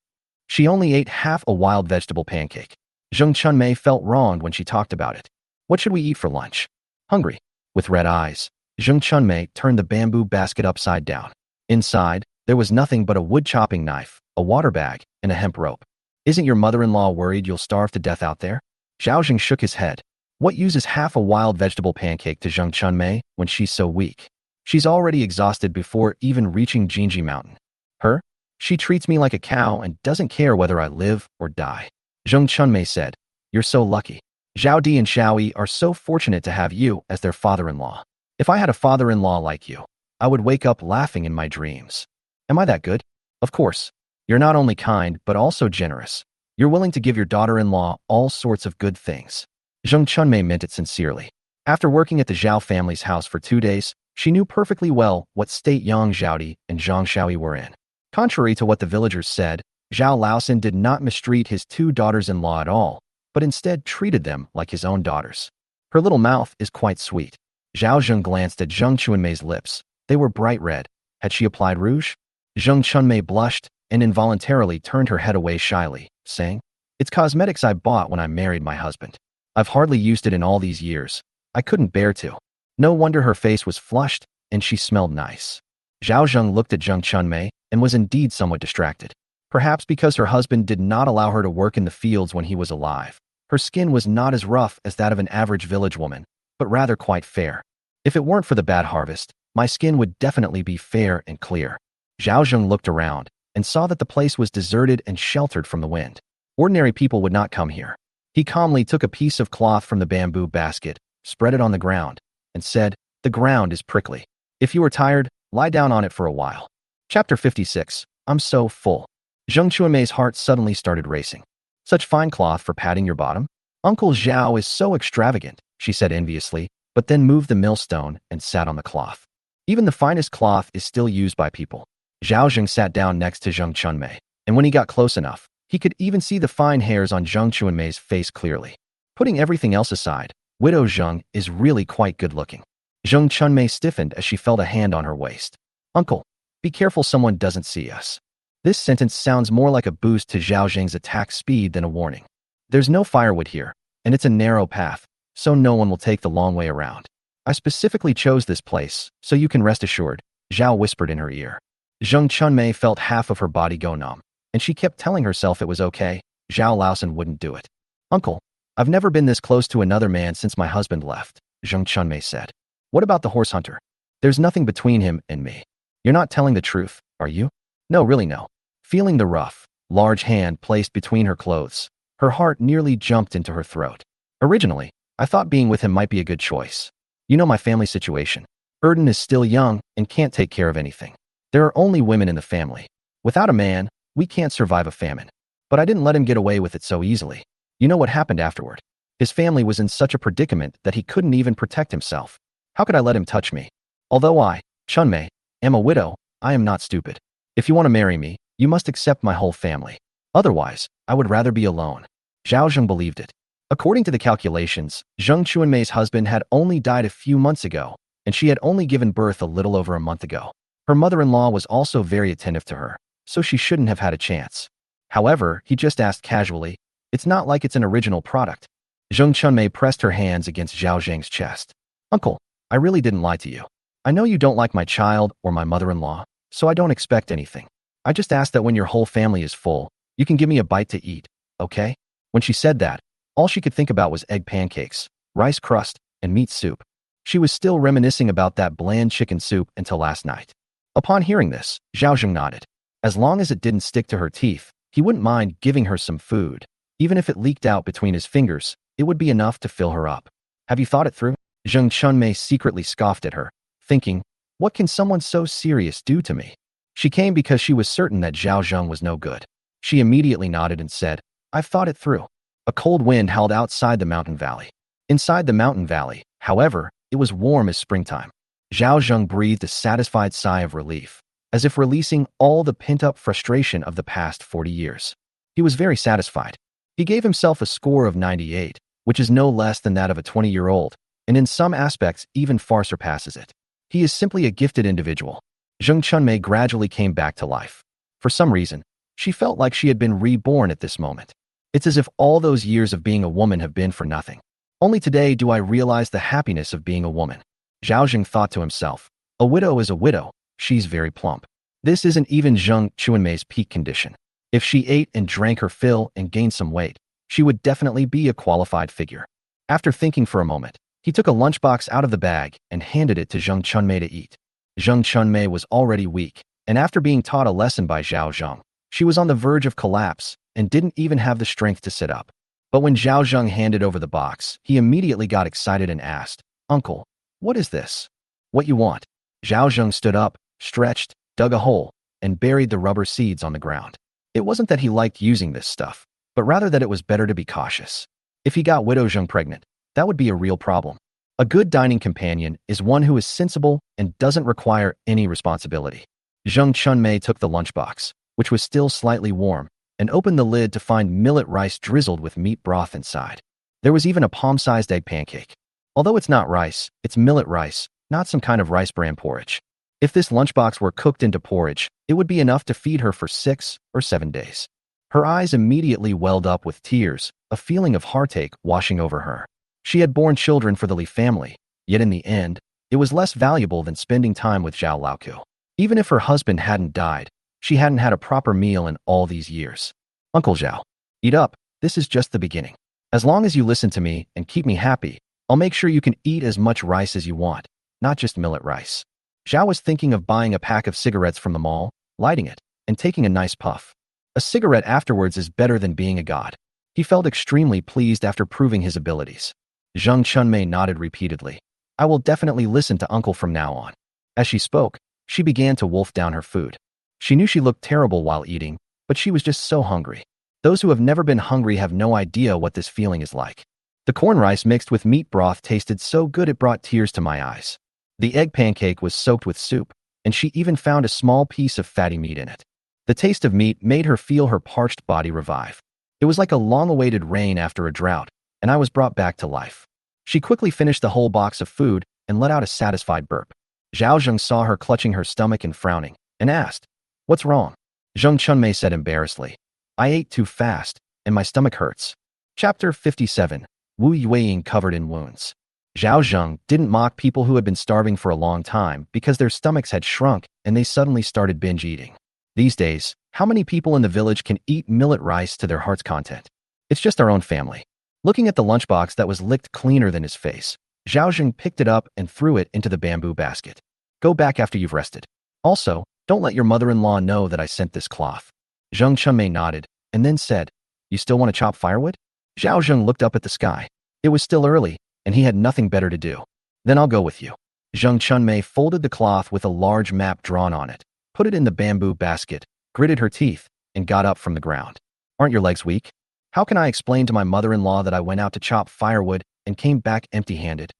She only ate half a wild vegetable pancake. Zheng Chunmei felt wronged when she talked about it. What should we eat for lunch? Hungry. With red eyes, Zheng Chunmei turned the bamboo basket upside down. Inside, there was nothing but a wood chopping knife, a water bag, and a hemp rope. Isn't your mother-in-law worried you'll starve to death out there? Zhao Zheng shook his head. What uses half a wild vegetable pancake to Zheng Chunmei when she's so weak? She's already exhausted before even reaching Jinji Mountain. Her? She treats me like a cow and doesn't care whether I live or die. Zheng Chunmei said, you're so lucky. Zhao Di and Xiao Yi are so fortunate to have you as their father-in-law. If I had a father-in-law like you, I would wake up laughing in my dreams. Am I that good? Of course. You're not only kind, but also generous. You're willing to give your daughter-in-law all sorts of good things. Zheng Chunmei meant it sincerely. After working at the Zhao family's house for 2 days, she knew perfectly well what state Yang Zhaodi and Zhang Xiaoyi were in. Contrary to what the villagers said, Zhao Laosan did not mistreat his 2 daughters-in-law at all, but instead treated them like his own daughters. Her little mouth is quite sweet. Zhao Zheng glanced at Zheng Chunmei's lips. They were bright red. Had she applied rouge? Zheng Chunmei blushed and involuntarily turned her head away shyly, saying, it's cosmetics I bought when I married my husband. I've hardly used it in all these years. I couldn't bear to. No wonder her face was flushed and she smelled nice. Zhao Zheng looked at Zheng Chunmei and was indeed somewhat distracted. Perhaps because her husband did not allow her to work in the fields when he was alive. Her skin was not as rough as that of an average village woman, but rather quite fair. If it weren't for the bad harvest, my skin would definitely be fair and clear. Zhao Zheng looked around and saw that the place was deserted and sheltered from the wind. Ordinary people would not come here. He calmly took a piece of cloth from the bamboo basket, spread it on the ground, and said, the ground is prickly. If you are tired, lie down on it for a while. Chapter 56. I'm so full. Zheng Chunmei's heart suddenly started racing. Such fine cloth for padding your bottom? Uncle Zhao is so extravagant, she said enviously, but then moved the millstone and sat on the cloth. Even the finest cloth is still used by people. Zhao Zheng sat down next to Zheng Chunmei, and when he got close enough, he could even see the fine hairs on Zheng Chunmei's face clearly. Putting everything else aside, Widow Zheng is really quite good-looking. Zheng Chunmei stiffened as she felt a hand on her waist. Uncle, be careful someone doesn't see us. This sentence sounds more like a boost to Zhao Zheng's attack speed than a warning. There's no firewood here, and it's a narrow path, so no one will take the long way around. I specifically chose this place, so you can rest assured, Zhao whispered in her ear. Zheng Chunmei felt half of her body go numb, and she kept telling herself it was okay. Zhao Laosan wouldn't do it. Uncle, I've never been this close to another man since my husband left, Zheng Chunmei said. What about the horse hunter? There's nothing between him and me. You're not telling the truth, are you? No, really no. Feeling the rough, large hand placed between her clothes, her heart nearly jumped into her throat. Originally, I thought being with him might be a good choice. You know my family situation. Erden is still young and can't take care of anything. There are only women in the family. Without a man, we can't survive a famine. But I didn't let him get away with it so easily. You know what happened afterward. His family was in such a predicament that he couldn't even protect himself. How could I let him touch me? Although I, Chunmei, am a widow, I am not stupid. If you want to marry me, you must accept my whole family. Otherwise, I would rather be alone. Zhao Zheng believed it. According to the calculations, Zheng Chunmei's husband had only died a few months ago, and she had only given birth a little over a month ago. Her mother-in-law was also very attentive to her, so she shouldn't have had a chance. However, he just asked casually, it's not like it's an original product. Zheng Chunmei pressed her hands against Zhao Zheng's chest. Uncle, I really didn't lie to you. I know you don't like my child or my mother-in-law, so I don't expect anything. I just ask that when your whole family is full, you can give me a bite to eat, okay? When she said that, all she could think about was egg pancakes, rice crust, and meat soup. She was still reminiscing about that bland chicken soup until last night. Upon hearing this, Zhao Zheng nodded. As long as it didn't stick to her teeth, he wouldn't mind giving her some food. Even if it leaked out between his fingers, it would be enough to fill her up. Have you thought it through? Zheng Chunmei secretly scoffed at her, thinking, what can someone so serious do to me? She came because she was certain that Zhao Zheng was no good. She immediately nodded and said, I've thought it through. A cold wind howled outside the mountain valley. Inside the mountain valley, however, it was warm as springtime. Zhao Zheng breathed a satisfied sigh of relief. as if releasing all the pent-up frustration of the past 40 years. He was very satisfied. He gave himself a score of 98, which is no less than that of a 20-year-old, and in some aspects even far surpasses it. He is simply a gifted individual. Zheng Chunmei gradually came back to life. For some reason, she felt like she had been reborn at this moment. It's as if all those years of being a woman have been for nothing. Only today do I realize the happiness of being a woman. Zhao Zheng thought to himself. A widow is a widow. She's very plump. This isn't even Zheng Chunmei's peak condition. If she ate and drank her fill and gained some weight, she would definitely be a qualified figure. After thinking for a moment, he took a lunchbox out of the bag and handed it to Zheng Chunmei to eat. Zheng Chunmei was already weak, and after being taught a lesson by Zhao Zheng, she was on the verge of collapse and didn't even have the strength to sit up. But when Zhao Zheng handed over the box, he immediately got excited and asked, "Uncle, what is this?" "What you want?" Zhao Zheng stood up, stretched, dug a hole, and buried the rubber seeds on the ground. It wasn't that he liked using this stuff, but rather that it was better to be cautious. If he got Widow Zheng pregnant, that would be a real problem. A good dining companion is one who is sensible and doesn't require any responsibility. Zheng Chunmei took the lunchbox, which was still slightly warm, and opened the lid to find millet rice drizzled with meat broth inside. There was even a palm-sized egg pancake. Although it's not rice, it's millet rice, not some kind of rice bran porridge. If this lunchbox were cooked into porridge, it would be enough to feed her for 6 or 7 days. Her eyes immediately welled up with tears, a feeling of heartache washing over her. She had borne children for the Li family, yet in the end, it was less valuable than spending time with Zhao Laoku. Even if her husband hadn't died, she hadn't had a proper meal in all these years. "Uncle Zhao, eat up, this is just the beginning. As long as you listen to me and keep me happy, I'll make sure you can eat as much rice as you want, not just millet rice." Zhao was thinking of buying a pack of cigarettes from the mall, lighting it, and taking a nice puff. A cigarette afterwards is better than being a god. He felt extremely pleased after proving his abilities. Zheng Chunmei nodded repeatedly. "I will definitely listen to Uncle from now on." As she spoke, she began to wolf down her food. She knew she looked terrible while eating, but she was just so hungry. Those who have never been hungry have no idea what this feeling is like. The corn rice mixed with meat broth tasted so good it brought tears to my eyes. The egg pancake was soaked with soup, and she even found a small piece of fatty meat in it. The taste of meat made her feel her parched body revive. It was like a long-awaited rain after a drought, and I was brought back to life. She quickly finished the whole box of food and let out a satisfied burp. Zhao Zheng saw her clutching her stomach and frowning, and asked, "What's wrong?" Zheng Chunmei said embarrassedly, "I ate too fast, and my stomach hurts." Chapter 57. Wu Yueying covered in wounds. Zhao Zheng didn't mock people who had been starving for a long time because their stomachs had shrunk and they suddenly started binge eating. These days, how many people in the village can eat millet rice to their heart's content? It's just our own family. Looking at the lunchbox that was licked cleaner than his face, Zhao Zheng picked it up and threw it into the bamboo basket. "Go back after you've rested. Also, don't let your mother-in-law know that I sent this cloth." Zheng Chunmei nodded, and then said, "You still want to chop firewood?" Zhao Zheng looked up at the sky. It was still early, and he had nothing better to do. "Then I'll go with you." Zheng Chunmei folded the cloth with a large map drawn on it, put it in the bamboo basket, gritted her teeth, and got up from the ground. "Aren't your legs weak? How can I explain to my mother-in-law that I went out to chop firewood and came back empty-handed?"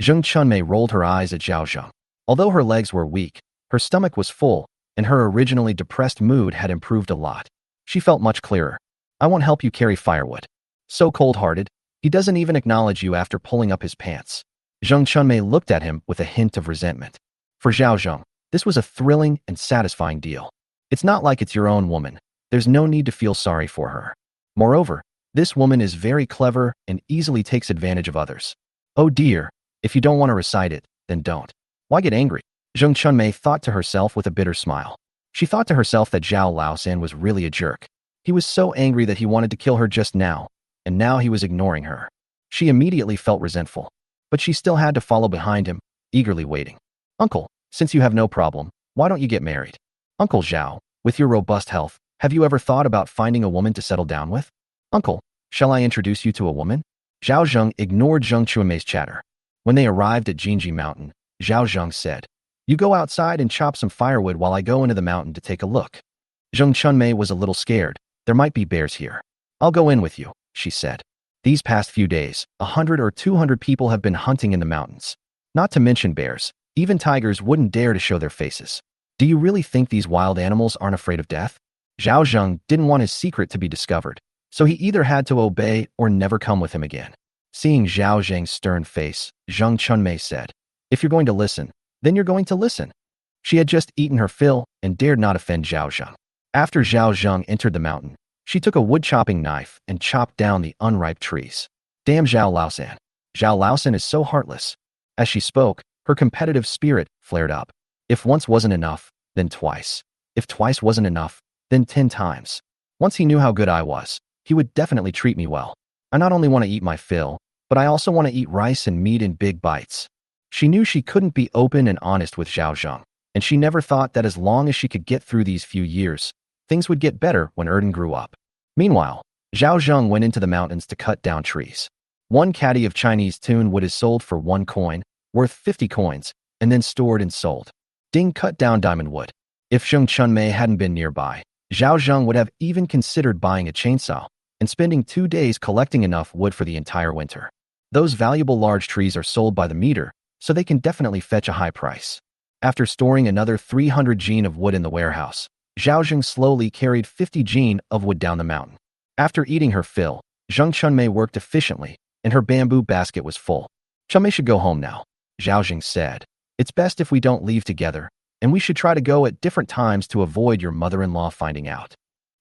Zheng Chunmei rolled her eyes at Zhao Zheng. Although her legs were weak, her stomach was full, and her originally depressed mood had improved a lot. She felt much clearer. "I won't help you carry firewood." So cold-hearted, he doesn't even acknowledge you after pulling up his pants. Zheng Chunmei looked at him with a hint of resentment. For Zhao Zheng, this was a thrilling and satisfying deal. It's not like it's your own woman. There's no need to feel sorry for her. Moreover, this woman is very clever and easily takes advantage of others. Oh dear, if you don't want to recite it, then don't. Why get angry? Zheng Chunmei thought to herself with a bitter smile. She thought to herself that Zhao Laosan was really a jerk. He was so angry that he wanted to kill her just now, and now he was ignoring her. She immediately felt resentful, but she still had to follow behind him, eagerly waiting. "Uncle, since you have no problem, why don't you get married?" "Uncle Zhao, with your robust health, have you ever thought about finding a woman to settle down with?" "Uncle, shall I introduce you to a woman?" Zhao Zheng ignored Zheng Chunmei's chatter. When they arrived at Jinji Mountain, Zhao Zheng said, "You go outside and chop some firewood while I go into the mountain to take a look." Zheng Chunmei was a little scared. There might be bears here. "I'll go in with you," she said. These past few days, 100 or 200 people have been hunting in the mountains. Not to mention bears. Even tigers wouldn't dare to show their faces. Do you really think these wild animals aren't afraid of death? Zhao Zheng didn't want his secret to be discovered, so he either had to obey or never come with him again. Seeing Zhao Zheng's stern face, Zheng Chunmei said, "If you're going to listen, then you're going to listen." She had just eaten her fill and dared not offend Zhao Zheng. After Zhao Zheng entered the mountain, she took a wood-chopping knife and chopped down the unripe trees. "Damn Zhao Laosan. Zhao Laosan is so heartless." As she spoke, her competitive spirit flared up. If once wasn't enough, then twice. If twice wasn't enough, then 10 times. Once he knew how good I was, he would definitely treat me well. I not only want to eat my fill, but I also want to eat rice and meat in big bites. She knew she couldn't be open and honest with Zhao Zheng, and she never thought that as long as she could get through these few years, things would get better when Erden grew up. Meanwhile, Zhao Zheng went into the mountains to cut down trees. One caddy of Chinese tune wood is sold for 1 coin, worth 50 coins, and then stored and sold. Ding cut down diamond wood. If Zheng Chunmei hadn't been nearby, Zhao Zheng would have even considered buying a chainsaw and spending 2 days collecting enough wood for the entire winter. Those valuable large trees are sold by the meter, so they can definitely fetch a high price. After storing another 300 jin of wood in the warehouse, Zhao Zheng slowly carried 50 jin of wood down the mountain. After eating her fill, Zheng Chunmei worked efficiently, and her bamboo basket was full. "Chunmei should go home now," Zhao Zheng said. "It's best if we don't leave together, and we should try to go at different times to avoid your mother-in-law finding out."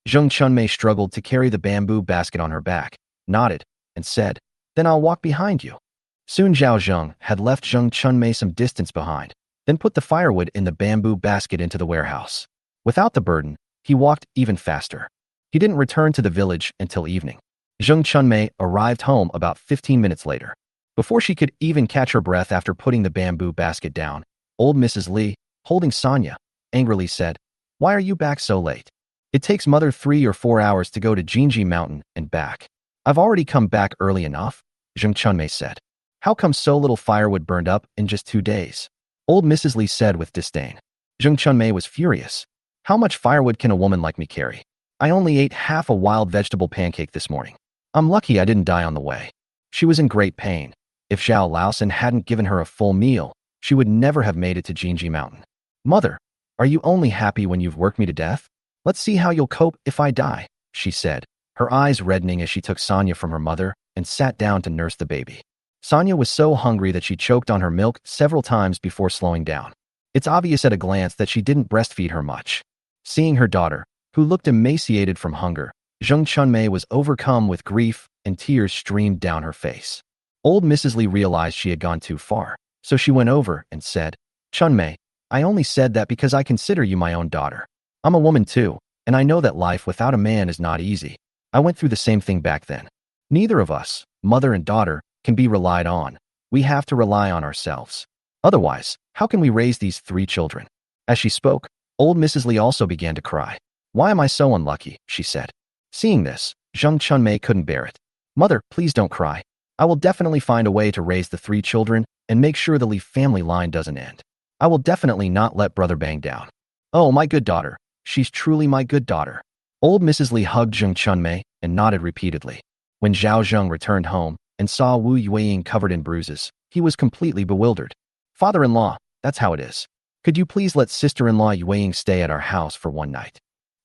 Zheng Chunmei struggled to carry the bamboo basket on her back, nodded, and said, "Then I'll walk behind you." Soon Zhao Zheng had left Zheng Chunmei some distance behind, then put the firewood in the bamboo basket into the warehouse. Without the burden, he walked even faster. He didn't return to the village until evening. Zheng Chunmei arrived home about 15 minutes later. Before she could even catch her breath after putting the bamboo basket down, old Mrs. Li, holding Sonia, angrily said, "Why are you back so late? It takes mother 3 or 4 hours to go to Jinji Mountain and back." "I've already come back early enough," Zheng Chunmei said. "How come so little firewood burned up in just 2 days?" Old Mrs. Li said with disdain. Zheng Chunmei was furious. "How much firewood can a woman like me carry? I only ate half a wild vegetable pancake this morning. I'm lucky I didn't die on the way." She was in great pain. If Zhao Laosan hadn't given her a full meal, she would never have made it to Jinji Mountain. "Mother, are you only happy when you've worked me to death? Let's see how you'll cope if I die," she said, her eyes reddening as she took Sonia from her mother and sat down to nurse the baby. Sonia was so hungry that she choked on her milk several times before slowing down. It's obvious at a glance that she didn't breastfeed her much. Seeing her daughter, who looked emaciated from hunger, Zheng Chunmei was overcome with grief and tears streamed down her face. Old Mrs. Li realized she had gone too far, so she went over and said, "Chunmei, I only said that because I consider you my own daughter. I'm a woman too, and I know that life without a man is not easy. I went through the same thing back then. Neither of us, mother and daughter, can be relied on. We have to rely on ourselves. Otherwise, how can we raise these 3 children?" As she spoke, old Mrs. Li also began to cry. "Why am I so unlucky?" she said. Seeing this, Zheng Chunmei couldn't bear it. "Mother, please don't cry. I will definitely find a way to raise the 3 children and make sure the Li family line doesn't end. I will definitely not let brother bang down. Oh, my good daughter. She's truly my good daughter." Old Mrs. Li hugged Zheng Chunmei and nodded repeatedly. When Zhao Zheng returned home and saw Wu Yueying covered in bruises, he was completely bewildered. "Father-in-law, that's how it is. Could you please let sister-in-law Yueying stay at our house for 1 night?"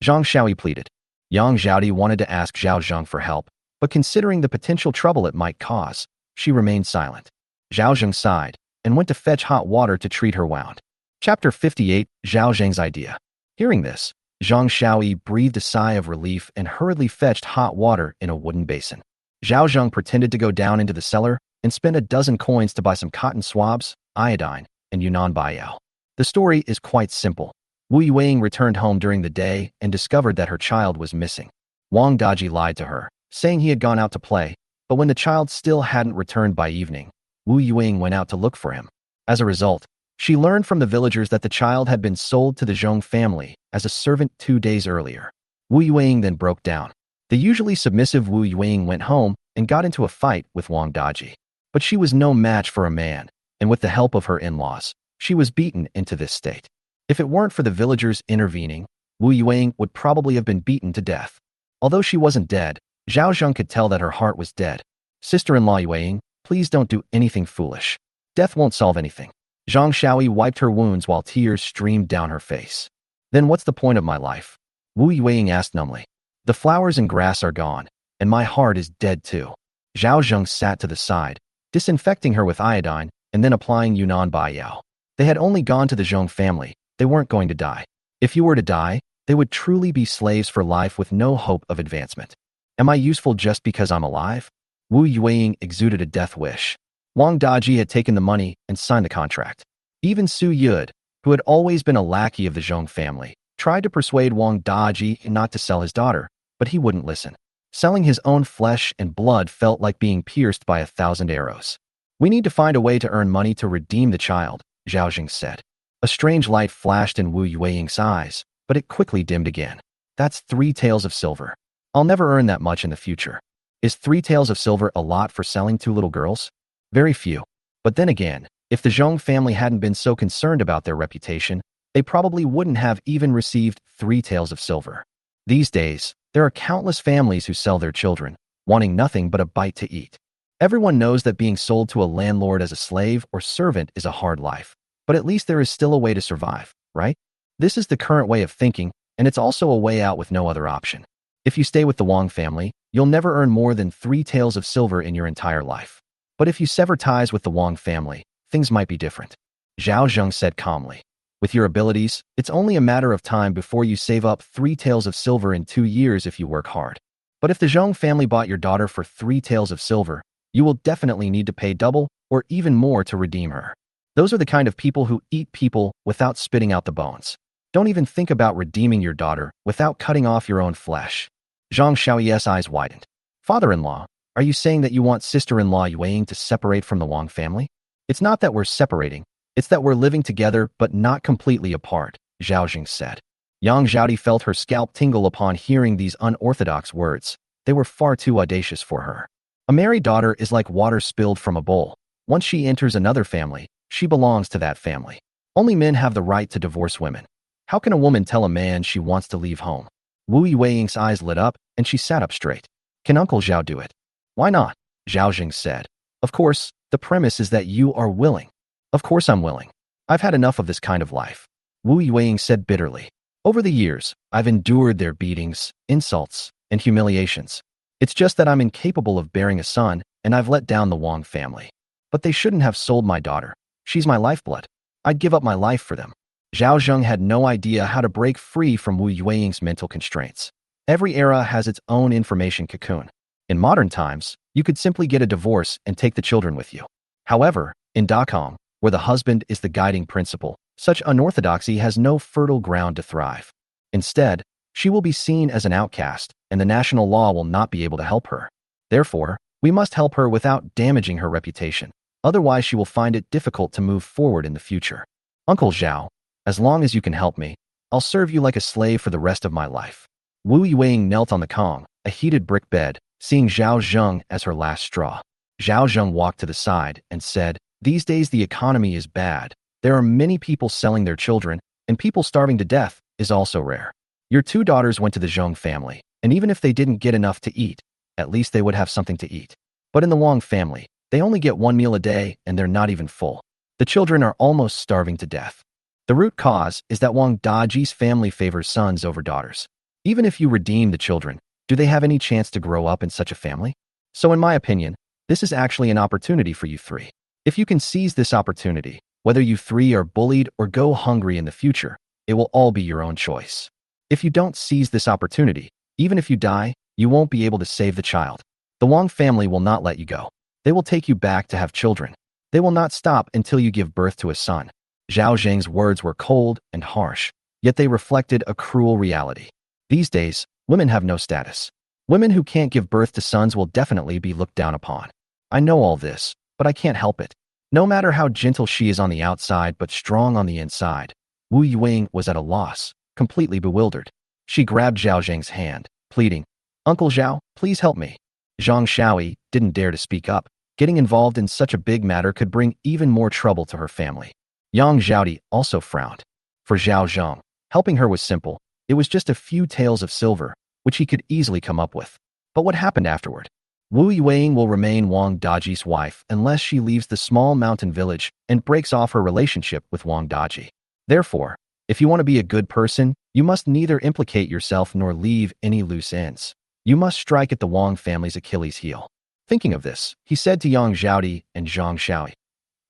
Zhang Xiaoyi pleaded. Yang Zhaodi wanted to ask Zhao Zheng for help, but considering the potential trouble it might cause, she remained silent. Zhao Zheng sighed and went to fetch hot water to treat her wound. Chapter 58, Zhao Zheng's Idea. Hearing this, Zhang Xiaoyi breathed a sigh of relief and hurriedly fetched hot water in a wooden basin. Zhao Zheng pretended to go down into the cellar and spend a dozen coins to buy some cotton swabs, iodine, and Yunnan Baiyao. The story is quite simple. Wu Yueying returned home during the day and discovered that her child was missing. Wang Daji lied to her, saying he had gone out to play, but when the child still hadn't returned by evening, Wu Yueying went out to look for him. As a result, she learned from the villagers that the child had been sold to the Zhong family as a servant 2 days earlier. Wu Yueying then broke down. The usually submissive Wu Yueying went home and got into a fight with Wang Daji. But she was no match for a man, and with the help of her in-laws, she was beaten into this state. If it weren't for the villagers intervening, Wu Yueying would probably have been beaten to death. Although she wasn't dead, Zhao Zheng could tell that her heart was dead. "Sister-in-law Yueying, please don't do anything foolish. Death won't solve anything." Zhang Shaoyi wiped her wounds while tears streamed down her face. Then what's the point of my life? Wu Yueying asked numbly. The flowers and grass are gone, and my heart is dead too. Zhao Zheng sat to the side, disinfecting her with iodine and then applying Yunnan Baiyao. They had only gone to the Zheng family. They weren't going to die. If you were to die, they would truly be slaves for life with no hope of advancement. Am I useful just because I'm alive? Wu Yueying exuded a death wish. Wang Daji had taken the money and signed the contract. Even Su Yud, who had always been a lackey of the Zheng family, tried to persuade Wang Daji not to sell his daughter, but he wouldn't listen. Selling his own flesh and blood felt like being pierced by 1,000 arrows. We need to find a way to earn money to redeem the child, Zhao Zheng said. A strange light flashed in Wu Yueying's eyes, but it quickly dimmed again. That's 3 taels of silver. I'll never earn that much in the future. Is 3 taels of silver a lot for selling 2 little girls? Very few. But then again, if the Zheng family hadn't been so concerned about their reputation, they probably wouldn't have even received 3 taels of silver. These days, there are countless families who sell their children, wanting nothing but a bite to eat. Everyone knows that being sold to a landlord as a slave or servant is a hard life, but at least there is still a way to survive, right? This is the current way of thinking, and it's also a way out with no other option. If you stay with the Wang family, you'll never earn more than 3 taels of silver in your entire life. But if you sever ties with the Wang family, things might be different. Zhao Zheng said calmly. With your abilities, it's only a matter of time before you save up 3 taels of silver in 2 years if you work hard. But if the Zheng family bought your daughter for 3 taels of silver, you will definitely need to pay double or even more to redeem her. Those are the kind of people who eat people without spitting out the bones. Don't even think about redeeming your daughter without cutting off your own flesh. Zhang Shaoyi's eyes widened. Father-in-law, are you saying that you want sister-in-law Yueying to separate from the Wang family? It's not that we're separating. It's that we're living together but not completely apart, Zhao Zheng said. Yang Zhaodi felt her scalp tingle upon hearing these unorthodox words. They were far too audacious for her. A married daughter is like water spilled from a bowl. Once she enters another family, she belongs to that family. Only men have the right to divorce women. How can a woman tell a man she wants to leave home? Wu Yueying's eyes lit up, and she sat up straight. Can Uncle Zhao do it? Why not? Zhao Zheng said. Of course, the premise is that you are willing. Of course I'm willing. I've had enough of this kind of life. Wu Yueying said bitterly. Over the years, I've endured their beatings, insults, and humiliations. It's just that I'm incapable of bearing a son, and I've let down the Wang family. But they shouldn't have sold my daughter. She's my lifeblood. I'd give up my life for them. Zhao Zheng had no idea how to break free from Wu Yueying's mental constraints. Every era has its own information cocoon. In modern times, you could simply get a divorce and take the children with you. However, in Dakong, where the husband is the guiding principle, such unorthodoxy has no fertile ground to thrive. Instead, she will be seen as an outcast, and the national law will not be able to help her. Therefore, we must help her without damaging her reputation. Otherwise, she will find it difficult to move forward in the future. Uncle Zhao, as long as you can help me, I'll serve you like a slave for the rest of my life. Wu Yueying knelt on the Kong, a heated brick bed, seeing Zhao Zheng as her last straw. Zhao Zheng walked to the side and said, These days the economy is bad. There are many people selling their children, and people starving to death is also rare. Your 2 daughters went to the Zheng family, and even if they didn't get enough to eat, at least they would have something to eat. But in the Wang family, they only get 1 meal a day and they're not even full. The children are almost starving to death. The root cause is that Wang Daji's family favors sons over daughters. Even if you redeem the children, do they have any chance to grow up in such a family? So in my opinion, this is actually an opportunity for you 3. If you can seize this opportunity, whether you 3 are bullied or go hungry in the future, it will all be your own choice. If you don't seize this opportunity, even if you die, you won't be able to save the child. The Wang family will not let you go. They will take you back to have children. They will not stop until you give birth to a son. Zhao Zheng's words were cold and harsh, yet they reflected a cruel reality. These days, women have no status. Women who can't give birth to sons will definitely be looked down upon. I know all this, but I can't help it. No matter how gentle she is on the outside but strong on the inside. Wu Yueying was at a loss, completely bewildered. She grabbed Zhao Zheng's hand, pleading, Uncle Zhao, please help me. Zhang Shaoyi didn't dare to speak up. Getting involved in such a big matter could bring even more trouble to her family. Yang Zhaodi also frowned. For Zhao Zheng, helping her was simple. It was just a few taels of silver, which he could easily come up with. But what happened afterward? Wu Yueying will remain Wang Daji's wife unless she leaves the small mountain village and breaks off her relationship with Wang Daji. Therefore, if you want to be a good person, you must neither implicate yourself nor leave any loose ends. You must strike at the Wang family's Achilles heel. Thinking of this, he said to Yang Zhaodi and Zhang Shaoi,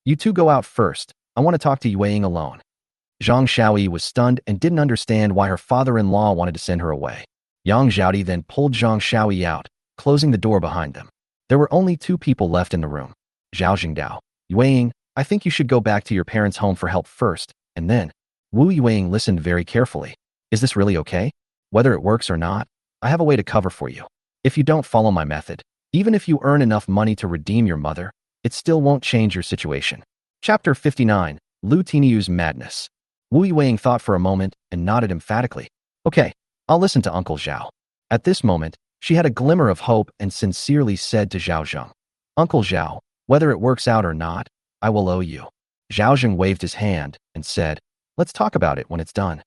"You two go out first. I want to talk to Yueying alone." Zhang Shaoi was stunned and didn't understand why her father-in-law wanted to send her away. Yang Zhaodi then pulled Zhang Shaoi out, closing the door behind them. There were only two people left in the room. Zhao Zheng, Yueying, I think you should go back to your parents' home for help first, and then. Wu Yueying listened very carefully. Is this really okay? Whether it works or not, I have a way to cover for you. If you don't follow my method, even if you earn enough money to redeem your mother, it still won't change your situation. Chapter 59, Lu Tiniu's Madness. Wu Yueying thought for a moment and nodded emphatically. Okay, I'll listen to Uncle Zhao. At this moment, she had a glimmer of hope and sincerely said to Zhao Zheng, Uncle Zhao, whether it works out or not, I will owe you. Zhao Zheng waved his hand and said, Let's talk about it when it's done.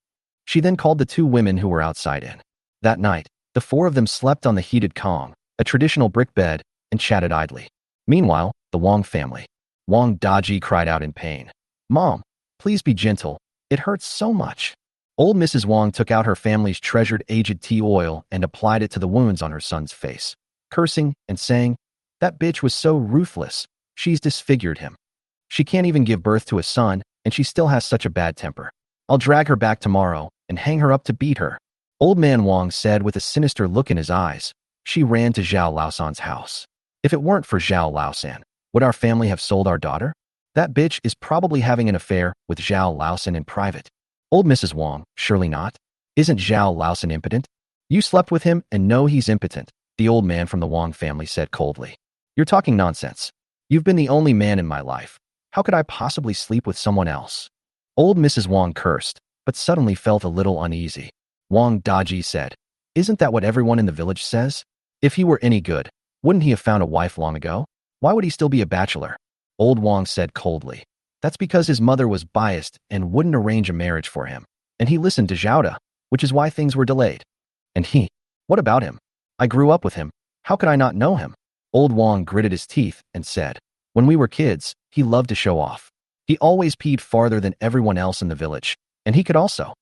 She then called the two women who were outside in. That night, the four of them slept on the heated kong, a traditional brick bed, and chatted idly. Meanwhile, the Wang family. Wang Daji cried out in pain. Mom, please be gentle. It hurts so much. Old Mrs. Wang took out her family's treasured aged tea oil and applied it to the wounds on her son's face, cursing and saying, That bitch was so ruthless. She's disfigured him. She can't even give birth to a son, and she still has such a bad temper. I'll drag her back tomorrow and hang her up to beat her. Old man Wang said with a sinister look in his eyes. She ran to Zhao Laosan's house. If it weren't for Zhao Laosan, would our family have sold our daughter? That bitch is probably having an affair with Zhao Laosan in private. Old Mrs. Wang, surely not. Isn't Zhao Laosan impotent? You slept with him and know he's impotent, the old man from the Wang family said coldly. You're talking nonsense. You've been the only man in my life. How could I possibly sleep with someone else? Old Mrs. Wang cursed, but suddenly felt a little uneasy. Wang Daji said, Isn't that what everyone in the village says? If he were any good, wouldn't he have found a wife long ago? Why would he still be a bachelor? Old Wang said coldly. That's because his mother was biased and wouldn't arrange a marriage for him. And he listened to Zhaoda, which is why things were delayed. And he, what about him? I grew up with him. How could I not know him? Old Wang gritted his teeth and said, When we were kids, he loved to show off. He always peed farther than everyone else in the village, and he could also.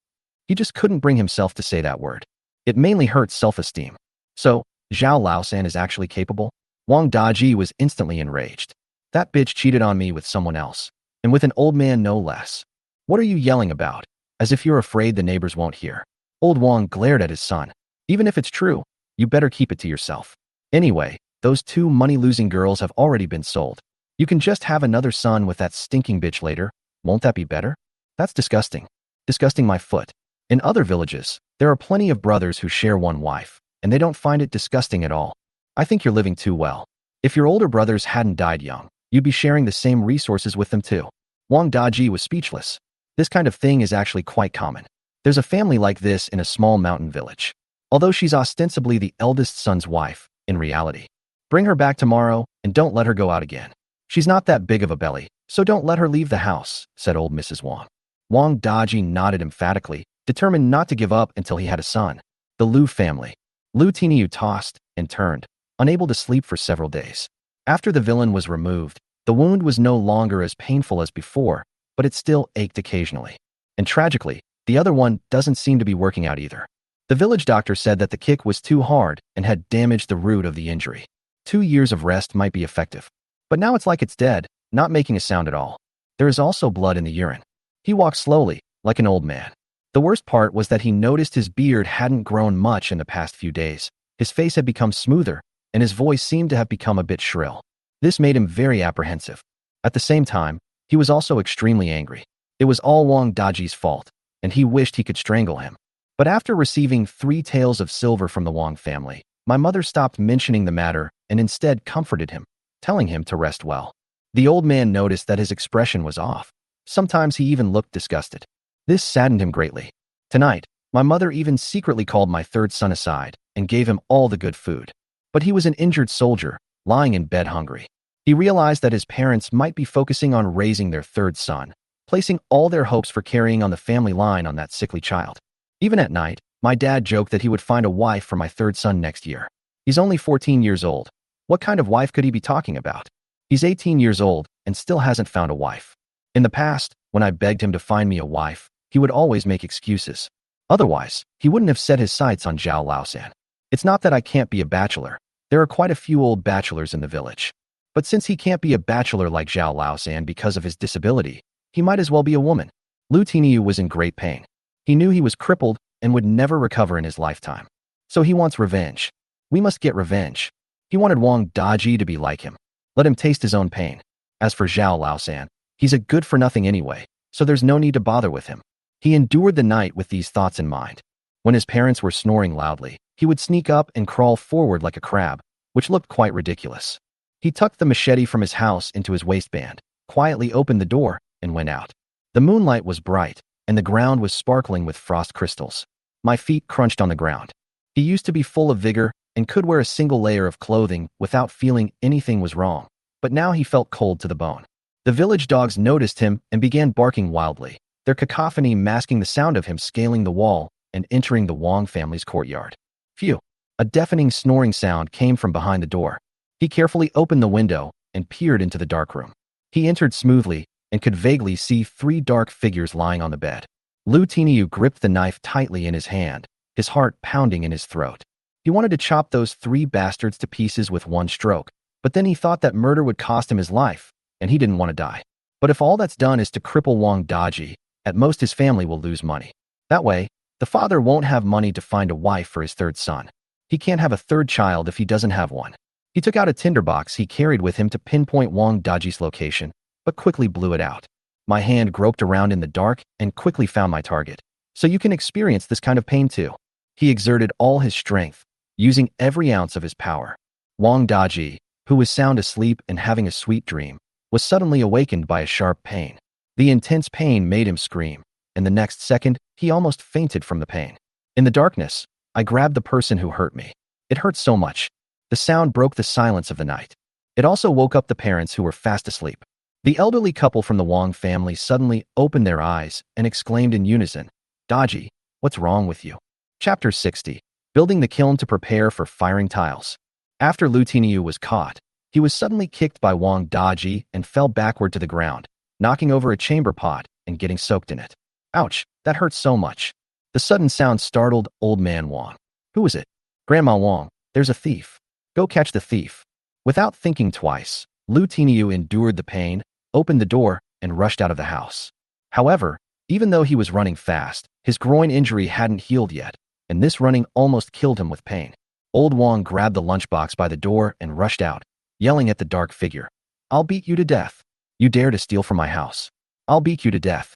He just couldn't bring himself to say that word. It mainly hurts self-esteem. So, Zhao Laosan is actually capable? Wang Daji was instantly enraged. That bitch cheated on me with someone else, and with an old man no less. What are you yelling about? As if you're afraid the neighbors won't hear. Old Wang glared at his son. Even if it's true, you better keep it to yourself. Anyway, those two money-losing girls have already been sold. You can just have another son with that stinking bitch later. Won't that be better? That's disgusting. Disgusting my foot. In other villages, there are plenty of brothers who share one wife, and they don't find it disgusting at all. I think you're living too well. If your older brothers hadn't died young, you'd be sharing the same resources with them too. Wang Daji was speechless. This kind of thing is actually quite common. There's a family like this in a small mountain village. Although she's ostensibly the eldest son's wife, in reality. Bring her back tomorrow and don't let her go out again. She's not that big of a belly, so don't let her leave the house, said old Mrs. Wang. Wang Daji nodded emphatically, determined not to give up until he had a son. The Lu family. Lu Tiniu tossed and turned, unable to sleep for several days. After the villain was removed, the wound was no longer as painful as before, but it still ached occasionally. And tragically, the other one doesn't seem to be working out either. The village doctor said that the kick was too hard and had damaged the root of the injury. 2 years of rest might be effective. But now it's like it's dead, not making a sound at all. There is also blood in the urine. He walked slowly, like an old man. The worst part was that he noticed his beard hadn't grown much in the past few days. His face had become smoother, and his voice seemed to have become a bit shrill. This made him very apprehensive. At the same time, he was also extremely angry. It was all Wang Daji's fault, and he wished he could strangle him. But after receiving 3 taels of silver from the Wang family, my mother stopped mentioning the matter and instead comforted him, telling him to rest well. The old man noticed that his expression was off. Sometimes he even looked disgusted. This saddened him greatly. Tonight, my mother even secretly called my third son aside and gave him all the good food. But he was an injured soldier, lying in bed hungry. He realized that his parents might be focusing on raising their third son, placing all their hopes for carrying on the family line on that sickly child. Even at night, my dad joked that he would find a wife for my third son next year. He's only 14 years old. What kind of wife could he be talking about? He's 18 years old and still hasn't found a wife. In the past, when I begged him to find me a wife, he would always make excuses. Otherwise, he wouldn't have set his sights on Zhao Laosan. It's not that I can't be a bachelor. There are quite a few old bachelors in the village. But since he can't be a bachelor like Zhao Laosan because of his disability, he might as well be a woman. Lu Tiniu was in great pain. He knew he was crippled and would never recover in his lifetime. So he wants revenge. We must get revenge. He wanted Wang Daji to be like him. Let him taste his own pain. As for Zhao Laosan, he's a good-for-nothing anyway, so there's no need to bother with him. He endured the night with these thoughts in mind. When his parents were snoring loudly, he would sneak up and crawl forward like a crab, which looked quite ridiculous. He tucked the machete from his house into his waistband, quietly opened the door, and went out. The moonlight was bright, and the ground was sparkling with frost crystals. My feet crunched on the ground. He used to be full of vigor and could wear a single layer of clothing without feeling anything was wrong, but now he felt cold to the bone. The village dogs noticed him and began barking wildly, their cacophony masking the sound of him scaling the wall and entering the Wang family's courtyard. Phew! A deafening snoring sound came from behind the door. He carefully opened the window and peered into the dark room. He entered smoothly and could vaguely see 3 dark figures lying on the bed. Lu Tiniu gripped the knife tightly in his hand, his heart pounding in his throat. He wanted to chop those 3 bastards to pieces with one stroke, but then he thought that murder would cost him his life, and he didn't want to die. But if all that's done is to cripple Wang Daji, at most his family will lose money. That way, the father won't have money to find a wife for his 3rd son. He can't have a 3rd child if he doesn't have one. He took out a tinderbox he carried with him to pinpoint Wang Daji's location, but quickly blew it out. My hand groped around in the dark and quickly found my target. So you can experience this kind of pain too. He exerted all his strength, using every ounce of his power. Wang Daji, who was sound asleep and having a sweet dream, was suddenly awakened by a sharp pain. The intense pain made him scream, and the next second, he almost fainted from the pain. In the darkness, I grabbed the person who hurt me. It hurt so much. The sound broke the silence of the night. It also woke up the parents who were fast asleep. The elderly couple from the Wang family suddenly opened their eyes and exclaimed in unison, "Daji, what's wrong with you?" Chapter 60. Building the kiln to prepare for firing tiles. After Lu Tiniu was caught, he was suddenly kicked by Wang Daji and fell backward to the ground, knocking over a chamber pot and getting soaked in it. Ouch, that hurt so much. The sudden sound startled old man Wang. Who is it? Grandma Wang, there's a thief. Go catch the thief. Without thinking twice, Lu Tiniu endured the pain, opened the door, and rushed out of the house. However, even though he was running fast, his groin injury hadn't healed yet, and this running almost killed him with pain. Old Wang grabbed the lunchbox by the door and rushed out, yelling at the dark figure, "I'll beat you to death. You dare to steal from my house. I'll beat you to death."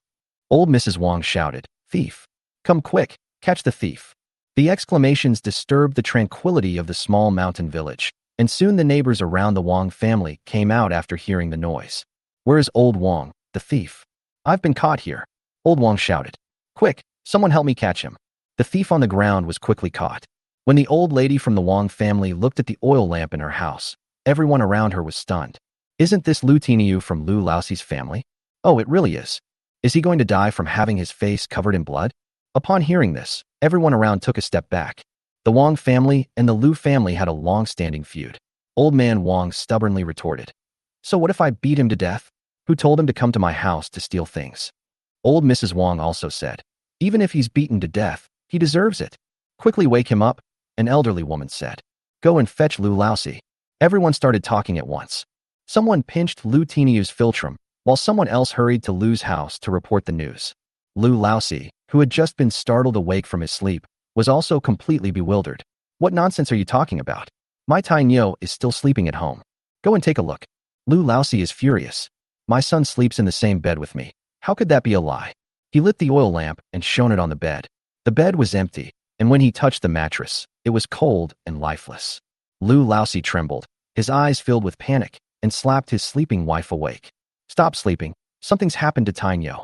Old Mrs. Wang shouted, "Thief! Come quick, catch the thief." The exclamations disturbed the tranquility of the small mountain village, and soon the neighbors around the Wang family came out after hearing the noise. "Where's old Wang, the thief?" "I've been caught here," old Wang shouted. "Quick, someone help me catch him." The thief on the ground was quickly caught. When the old lady from the Wang family looked at the oil lamp in her house, everyone around her was stunned. "Isn't this Lu Tiniu from Lu Laoxi's family? Oh, it really is. Is he going to die from having his face covered in blood?" Upon hearing this, everyone around took a step back. The Wang family and the Lu family had a long-standing feud. Old man Wang stubbornly retorted, "So what if I beat him to death? Who told him to come to my house to steal things?" Old Mrs. Wang also said, "Even if he's beaten to death, he deserves it. Quickly wake him up," an elderly woman said. "Go and fetch Lu Laoxi." Everyone started talking at once. Someone pinched Lu Tiniu's philtrum, while someone else hurried to Lu's house to report the news. Lu Laoxi, who had just been startled awake from his sleep, was also completely bewildered. "What nonsense are you talking about? My Tainyo is still sleeping at home. Go and take a look." Lu Laoxi is furious. "My son sleeps in the same bed with me. How could that be a lie?" He lit the oil lamp and shone it on the bed. The bed was empty, and when he touched the mattress, it was cold and lifeless. Lu Laoxi trembled, his eyes filled with panic, and slapped his sleeping wife awake. "Stop sleeping. Something's happened to Tainyo."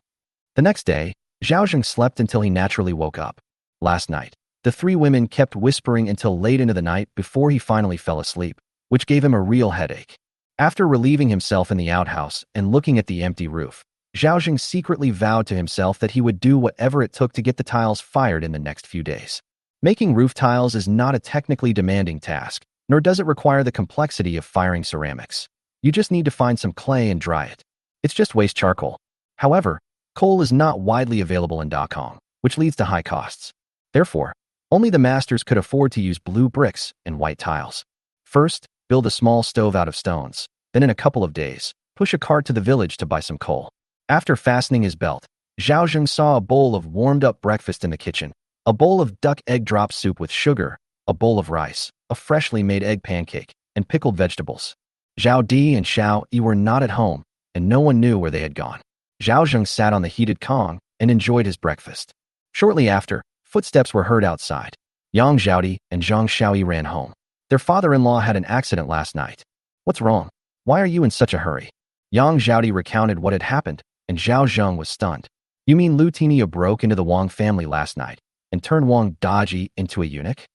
The next day, Zhao Zheng slept until he naturally woke up. Last night, the 3 women kept whispering until late into the night before he finally fell asleep, which gave him a real headache. After relieving himself in the outhouse and looking at the empty roof, Zhao Zheng secretly vowed to himself that he would do whatever it took to get the tiles fired in the next few days. Making roof tiles is not a technically demanding task, nor does it require the complexity of firing ceramics. You just need to find some clay and dry it. It's just waste charcoal. However, coal is not widely available in Dakong, which leads to high costs. Therefore, only the masters could afford to use blue bricks and white tiles. First, build a small stove out of stones. Then in a couple of days, push a cart to the village to buy some coal. After fastening his belt, Zhao Zheng saw a bowl of warmed-up breakfast in the kitchen, a bowl of duck egg drop soup with sugar, a bowl of rice, a freshly made egg pancake, and pickled vegetables. Zhao Di and Xiao Yi were not at home, and no one knew where they had gone. Zhao Zheng sat on the heated kong and enjoyed his breakfast. Shortly after, footsteps were heard outside. Yang Zhaodi and Zhang Xiaoyi ran home. Their father-in-law had an accident last night. What's wrong? Why are you in such a hurry? Yang Zhaodi recounted what had happened, and Zhao Zheng was stunned. You mean Lu Tinio broke into the Wang family last night and turned Wang Daji into a eunuch?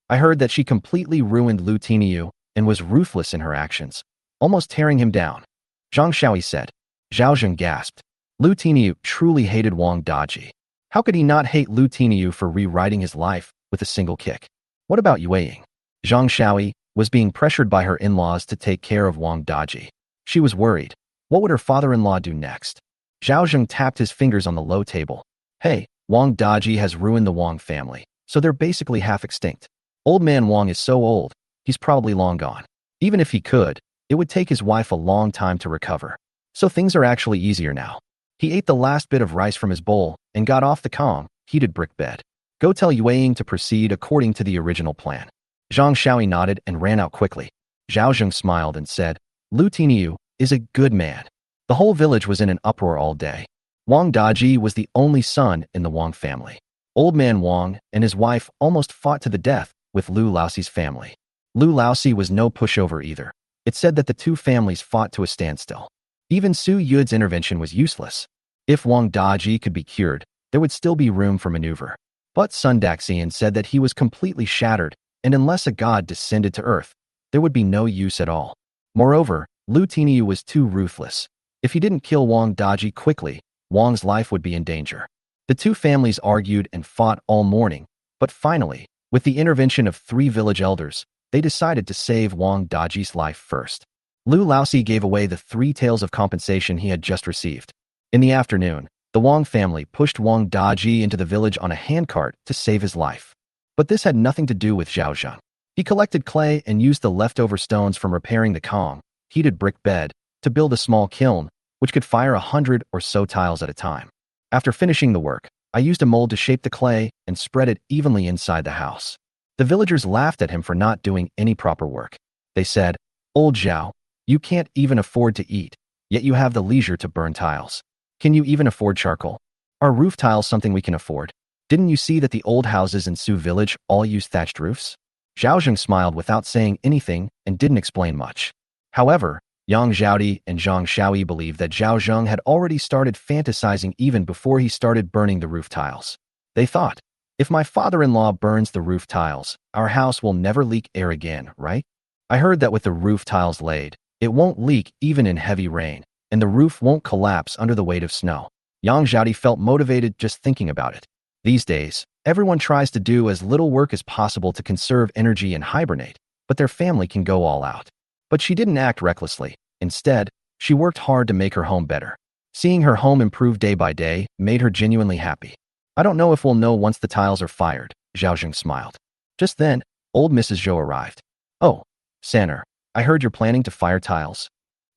I heard that she completely ruined Lu Tinio and was ruthless in her actions, almost tearing him down. Zhang Xiaoyi said. Zhao Zheng gasped. Lu Tinio truly hated Wang Daji. How could he not hate Lu Tinio for rewriting his life with a single kick? What about Yueying? Zhang Xiaoyi was being pressured by her in-laws to take care of Wang Daji. She was worried. What would her father-in-law do next? Zhao Zheng tapped his fingers on the low table. Hey, Wang Daji has ruined the Wang family, so they're basically half extinct. Old man Wang is so old, he's probably long gone. Even if he could, it would take his wife a long time to recover. So things are actually easier now. He ate the last bit of rice from his bowl and got off the Kong, heated brick bed. Go tell Yueying to proceed according to the original plan. Zhang Xiaoyi nodded and ran out quickly. Zhao Zheng smiled and said, Lu Tinio is a good man. The whole village was in an uproar all day. Wang Daji was the only son in the Wang family. Old man Wang and his wife almost fought to the death with Lu Laoxi's family. Lu Laoxi was no pushover either. It said that the two families fought to a standstill. Even Su Yude's intervention was useless. If Wang Daji could be cured, there would still be room for maneuver. But Sun Daxian said that he was completely shattered, and unless a god descended to earth, there would be no use at all. Moreover, Lu Tinio was too ruthless. If he didn't kill Wang Daji quickly, Wang's life would be in danger. The two families argued and fought all morning, but finally, with the intervention of 3 village elders, they decided to save Wang Daji's life first. Lu Laoxi gave away the 3 taels of compensation he had just received. In the afternoon, the Wang family pushed Wang Daji into the village on a handcart to save his life. But this had nothing to do with Zhao Zheng. He collected clay and used the leftover stones from repairing the Kong, heated brick bed, to build a small kiln, which could fire 100 or so tiles at a time. After finishing the work, I used a mold to shape the clay and spread it evenly inside the house. The villagers laughed at him for not doing any proper work. They said, Old Zhao, you can't even afford to eat, yet you have the leisure to burn tiles. Can you even afford charcoal? Are roof tiles something we can afford? Didn't you see that the old houses in Su village all use thatched roofs? Zhao Zheng smiled without saying anything and didn't explain much. However, Yang Zhaodi and Zhang Xiaoyi believed that Zhao Zheng had already started fantasizing even before he started burning the roof tiles. They thought, if my father-in-law burns the roof tiles, our house will never leak air again, right? I heard that with the roof tiles laid, it won't leak even in heavy rain, and the roof won't collapse under the weight of snow. Yang Zhaodi felt motivated just thinking about it. These days, everyone tries to do as little work as possible to conserve energy and hibernate, but their family can go all out. But she didn't act recklessly. Instead, she worked hard to make her home better. Seeing her home improve day by day made her genuinely happy. I don't know if we'll know once the tiles are fired, Zhao Zheng smiled. Just then, old Mrs. Zhou arrived. Oh, Sanner, I heard you're planning to fire tiles.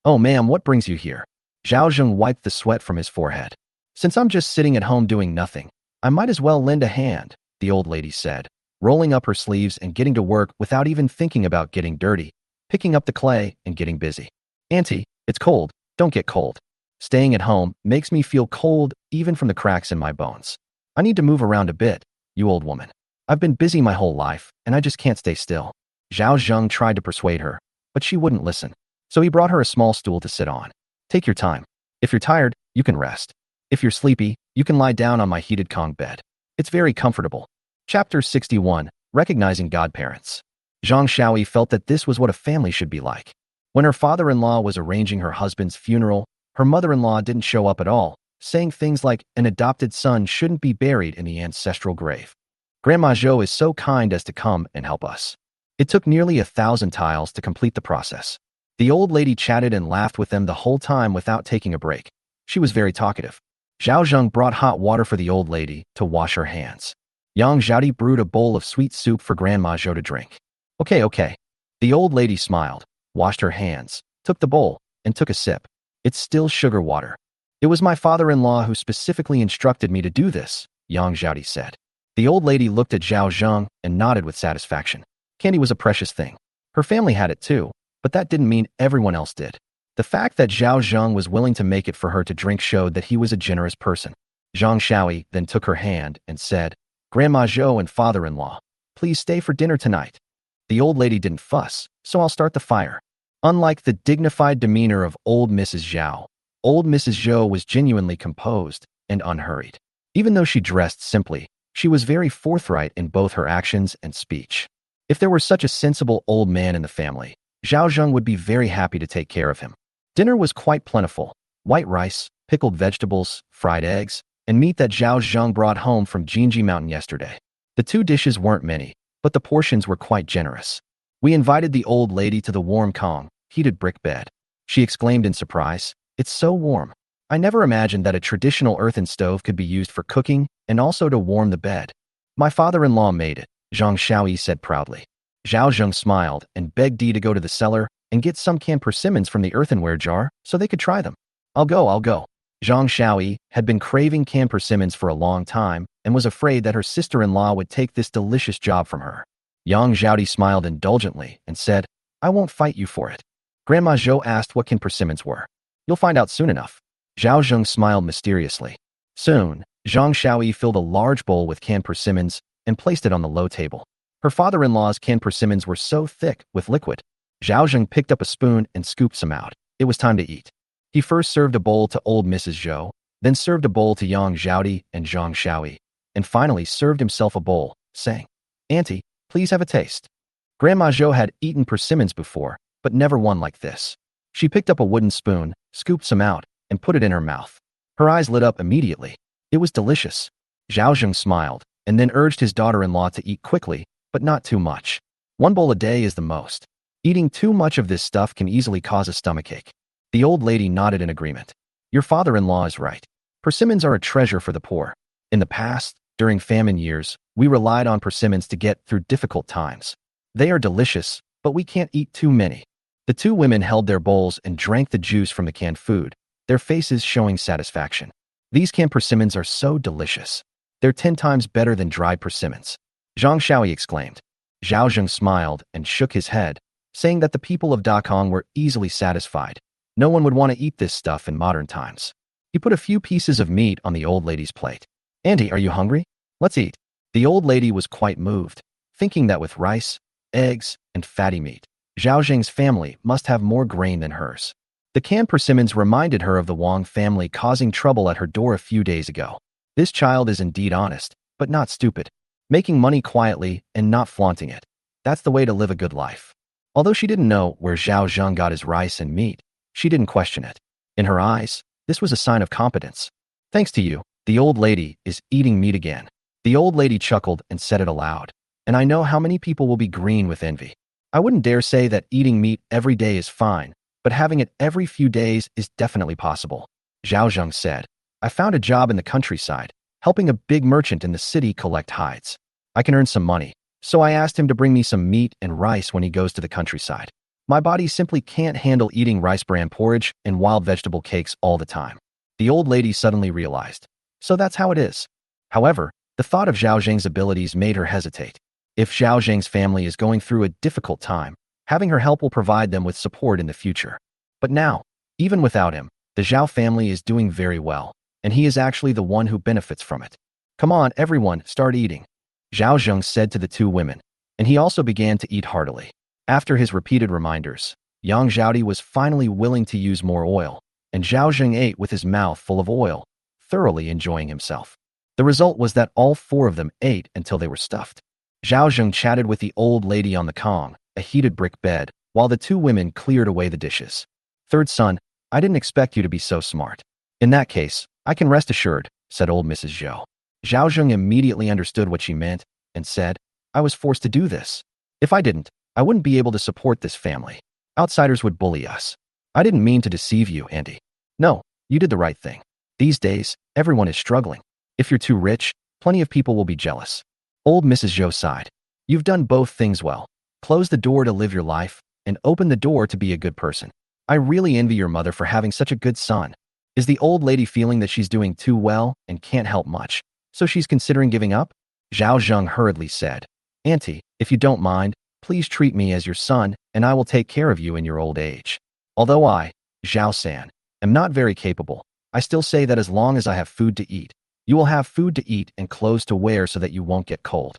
Oh ma'am, what brings you here? Zhao Zheng wiped the sweat from his forehead. Since I'm just sitting at home doing nothing, I might as well lend a hand, the old lady said, rolling up her sleeves and getting to work without even thinking about getting dirty, picking up the clay and getting busy. Auntie, it's cold, don't get cold. Staying at home makes me feel cold even from the cracks in my bones. I need to move around a bit, you old woman. I've been busy my whole life, and I just can't stay still. Zhao Zheng tried to persuade her, but she wouldn't listen. So he brought her a small stool to sit on. Take your time. If you're tired, you can rest. If you're sleepy, you can lie down on my heated Kong bed. It's very comfortable. Chapter 61, Recognizing Godparents. Zhang Xiaoyi felt that this was what a family should be like. When her father-in-law was arranging her husband's funeral, her mother-in-law didn't show up at all, saying things like an adopted son shouldn't be buried in the ancestral grave. Grandma Zhou is so kind as to come and help us. It took nearly 1,000 tiles to complete the process. The old lady chatted and laughed with them the whole time without taking a break. She was very talkative. Zhao Zheng brought hot water for the old lady to wash her hands. Yang Zhaodi brewed a bowl of sweet soup for Grandma Zhou to drink. Okay. The old lady smiled, washed her hands, took the bowl, and took a sip. It's still sugar water. It was my father-in-law who specifically instructed me to do this, Yang Zhaodi said. The old lady looked at Zhao Zheng and nodded with satisfaction. Candy was a precious thing. Her family had it too, but that didn't mean everyone else did. The fact that Zhao Zheng was willing to make it for her to drink showed that he was a generous person. Zhang Shaoi then took her hand and said, Grandma Zhou and father-in-law, please stay for dinner tonight. The old lady didn't fuss, so I'll start the fire. Unlike the dignified demeanor of old Mrs. Zhao, old Mrs. Zhou was genuinely composed and unhurried. Even though she dressed simply, she was very forthright in both her actions and speech. If there were such a sensible old man in the family, Zhao Zheng would be very happy to take care of him. Dinner was quite plentiful: white rice, pickled vegetables, fried eggs, and meat that Zhao Zheng brought home from Jinji Mountain yesterday. The 2 dishes weren't many, but the portions were quite generous. We invited the old lady to the warm Kong, heated brick bed. She exclaimed in surprise, It's so warm. I never imagined that a traditional earthen stove could be used for cooking and also to warm the bed. My father-in-law made it, Zhang Shaoi said proudly. Zhao Zheng smiled and begged Dee to go to the cellar and get some canned persimmons from the earthenware jar so they could try them. I'll go. Zhang Shaoi had been craving canned persimmons for a long time and was afraid that her sister-in-law would take this delicious job from her. Yang Zhaodi smiled indulgently and said, I won't fight you for it. Grandma Zhou asked what canned persimmons were. You'll find out soon enough. Zhao Zheng smiled mysteriously. Soon, Zhang Shaoi filled a large bowl with canned persimmons and placed it on the low table. Her father-in-law's canned persimmons were so thick with liquid. Zhao Zheng picked up a spoon and scooped some out. It was time to eat. He first served a bowl to old Mrs. Zhou, then served a bowl to Yang Zhaodi and Zhang Shaoi, and finally served himself a bowl, saying, Auntie, please have a taste. Grandma Zhou had eaten persimmons before, but never one like this. She picked up a wooden spoon, scooped some out, and put it in her mouth. Her eyes lit up immediately. It was delicious. Zhao Zheng smiled, and then urged his daughter-in-law to eat quickly, but not too much. 1 bowl a day is the most. Eating too much of this stuff can easily cause a stomachache. The old lady nodded in agreement. Your father-in-law is right. Persimmons are a treasure for the poor. In the past, during famine years, we relied on persimmons to get through difficult times. They are delicious, but we can't eat too many. The 2 women held their bowls and drank the juice from the canned food, their faces showing satisfaction. These canned persimmons are so delicious. They're 10 times better than dried persimmons. Zhang Shaoi exclaimed. Zhao Zheng smiled and shook his head, saying that the people of Dakong were easily satisfied. No one would want to eat this stuff in modern times. He put a few pieces of meat on the old lady's plate. Auntie, are you hungry? Let's eat. The old lady was quite moved, thinking that with rice, eggs, and fatty meat, Zhao Zheng's family must have more grain than hers. The canned persimmons reminded her of the Wang family causing trouble at her door a few days ago. This child is indeed honest, but not stupid. Making money quietly and not flaunting it. That's the way to live a good life. Although she didn't know where Zhao Zheng got his rice and meat, she didn't question it. In her eyes, this was a sign of competence. Thanks to you, the old lady is eating meat again. The old lady chuckled and said it aloud. And I know how many people will be green with envy. I wouldn't dare say that eating meat every day is fine, but having it every few days is definitely possible. Zhao Zheng said, I found a job in the countryside, helping a big merchant in the city collect hides. I can earn some money, so I asked him to bring me some meat and rice when he goes to the countryside. My body simply can't handle eating rice bran porridge and wild vegetable cakes all the time. The old lady suddenly realized. So that's how it is. However, the thought of Zhao Zheng's abilities made her hesitate. If Zhao Zheng's family is going through a difficult time, having her help will provide them with support in the future. But now, even without him, the Zhao family is doing very well, and he is actually the one who benefits from it. Come on, everyone, start eating. Zhao Zheng said to the 2 women, and he also began to eat heartily. After his repeated reminders, Yang Zhaodi was finally willing to use more oil, and Zhao Zheng ate with his mouth full of oil, thoroughly enjoying himself. The result was that all 4 of them ate until they were stuffed. Zhao Zheng chatted with the old lady on the Kong, a heated brick bed, while the 2 women cleared away the dishes. Third son, I didn't expect you to be so smart. In that case, I can rest assured, said old Mrs. Zhou. Zhao Zheng immediately understood what she meant and said, I was forced to do this. If I didn't, I wouldn't be able to support this family. Outsiders would bully us. I didn't mean to deceive you, Andy. No, you did the right thing. These days, everyone is struggling. If you're too rich, plenty of people will be jealous. Old Mrs. Zhou sighed. You've done both things well. Close the door to live your life, and open the door to be a good person. I really envy your mother for having such a good son. Is the old lady feeling that she's doing too well and can't help much, so she's considering giving up? Zhao Zheng hurriedly said, Auntie, if you don't mind, please treat me as your son, and I will take care of you in your old age. Although I, Zhao San, am not very capable, I still say that as long as I have food to eat, you will have food to eat and clothes to wear so that you won't get cold.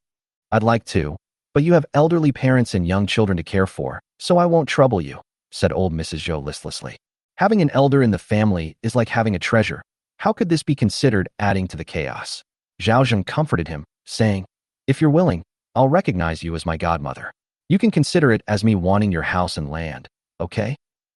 I'd like to, but you have elderly parents and young children to care for, so I won't trouble you, said old Mrs. Zhou listlessly. Having an elder in the family is like having a treasure. How could this be considered adding to the chaos? Zhao Zheng comforted him, saying, if you're willing, I'll recognize you as my godmother. You can consider it as me wanting your house and land, okay?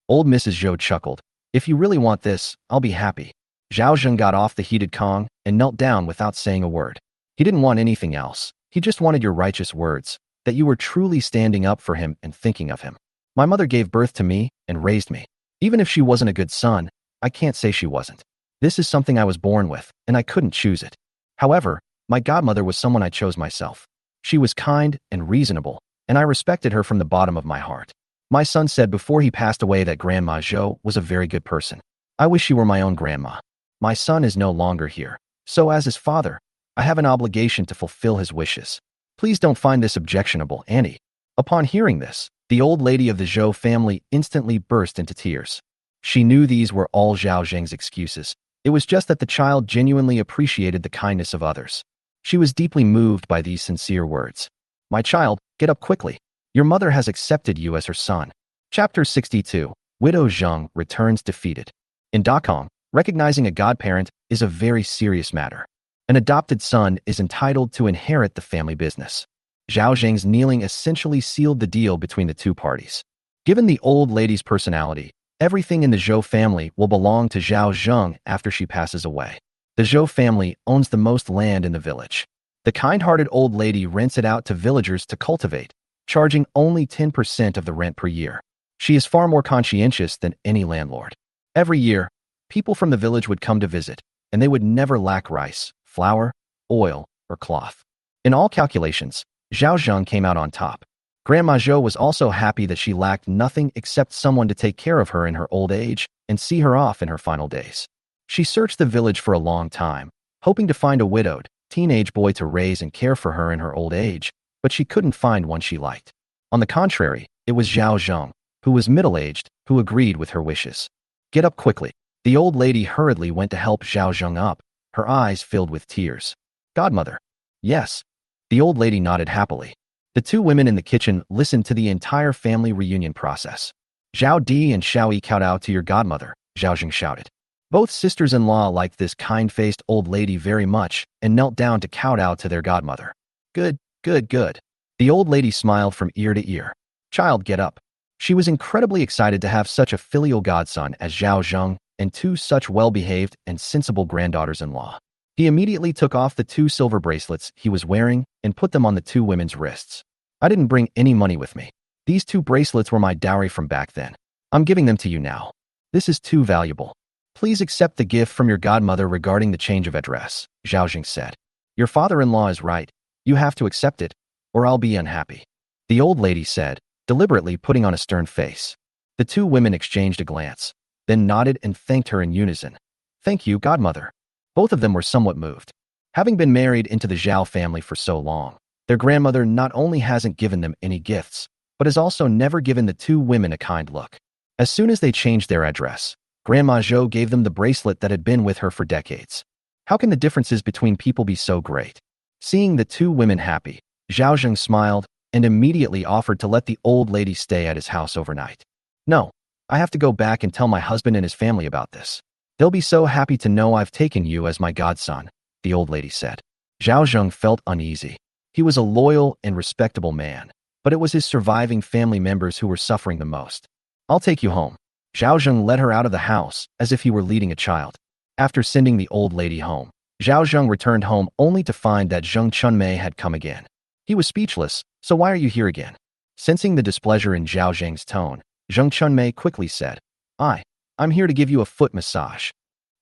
Old Mrs. Zhou chuckled. If you really want this, I'll be happy. Zhao Zheng got off the heated Kong and knelt down without saying a word. He didn't want anything else. He just wanted your righteous words, that you were truly standing up for him and thinking of him. My mother gave birth to me and raised me. Even if she wasn't a good son, I can't say she wasn't. This is something I was born with, and I couldn't choose it. However, my godmother was someone I chose myself. She was kind and reasonable, and I respected her from the bottom of my heart. My son said before he passed away that Grandma Zhou was a very good person. I wish she were my own grandma. My son is no longer here, so as his father, I have an obligation to fulfill his wishes. Please don't find this objectionable, Annie. Upon hearing this, the old lady of the Zhou family instantly burst into tears. She knew these were all Zhao Zheng's excuses. It was just that the child genuinely appreciated the kindness of others. She was deeply moved by these sincere words. My child, get up quickly. Your mother has accepted you as her son. Chapter 62. Widow Zheng returns defeated. In Dakong, recognizing a godparent is a very serious matter. An adopted son is entitled to inherit the family business. Zhao Zheng's kneeling essentially sealed the deal between the two parties. Given the old lady's personality, everything in the Zhou family will belong to Zhao Zheng after she passes away. The Zhou family owns the most land in the village. The kind-hearted old lady rents it out to villagers to cultivate, charging only 10% of the rent per year. She is far more conscientious than any landlord. Every year, people from the village would come to visit, and they would never lack rice, flour, oil, or cloth. In all calculations, Zhao Zheng came out on top. Grandma Zhou was also happy that she lacked nothing except someone to take care of her in her old age and see her off in her final days. She searched the village for a long time, hoping to find a widowed, teenage boy to raise and care for her in her old age, but she couldn't find one she liked. On the contrary, it was Zhao Zheng, who was middle-aged, who agreed with her wishes. Get up quickly. The old lady hurriedly went to help Zhao Zheng up, her eyes filled with tears. Godmother. Yes. The old lady nodded happily. The two women in the kitchen listened to the entire family reunion process. Zhao Di and Xiao Yi kowtow to your godmother, Zhao Zheng shouted. Both sisters-in-law liked this kind-faced old lady very much and knelt down to kowtow to their godmother. Good, good, good. The old lady smiled from ear to ear. Child, get up. She was incredibly excited to have such a filial godson as Zhao Zheng and two such well-behaved and sensible granddaughters-in-law. He immediately took off the 2 silver bracelets he was wearing and put them on the 2 women's wrists. I didn't bring any money with me. These 2 bracelets were my dowry from back then. I'm giving them to you now. This is too valuable. Please accept the gift from your godmother regarding the change of address, Zhao Zheng said. Your father-in-law is right. You have to accept it, or I'll be unhappy. The old lady said, deliberately putting on a stern face. The 2 women exchanged a glance, then nodded and thanked her in unison. Thank you, godmother. Both of them were somewhat moved. Having been married into the Zhao family for so long, their grandmother not only hasn't given them any gifts, but has also never given the 2 women a kind look. As soon as they changed their address, Grandma Zhou gave them the bracelet that had been with her for decades. How can the differences between people be so great? Seeing the 2 women happy, Zhao Zheng smiled and immediately offered to let the old lady stay at his house overnight. No, I have to go back and tell my husband and his family about this. They'll be so happy to know I've taken you as my godson, the old lady said. Zhao Zheng felt uneasy. He was a loyal and respectable man, but it was his surviving family members who were suffering the most. I'll take you home. Zhao Zheng led her out of the house as if he were leading a child. After sending the old lady home, Zhao Zheng returned home only to find that Zheng Chunmei had come again. He was speechless. So why are you here again? Sensing the displeasure in Zhao Zheng's tone, Zheng Chunmei quickly said, I'm here to give you a foot massage.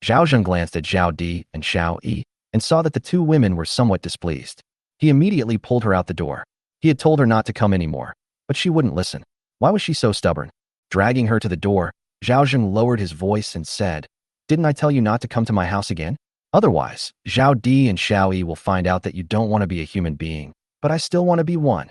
Zhao Zheng glanced at Zhao Di and Xiao Yi and saw that the two women were somewhat displeased. He immediately pulled her out the door. He had told her not to come anymore, but she wouldn't listen. Why was she so stubborn? Dragging her to the door, Zhao Zheng lowered his voice and said, "Didn't I tell you not to come to my house again? Otherwise, Zhao Di and Xiao Yi will find out that you don't want to be a human being, but I still want to be one."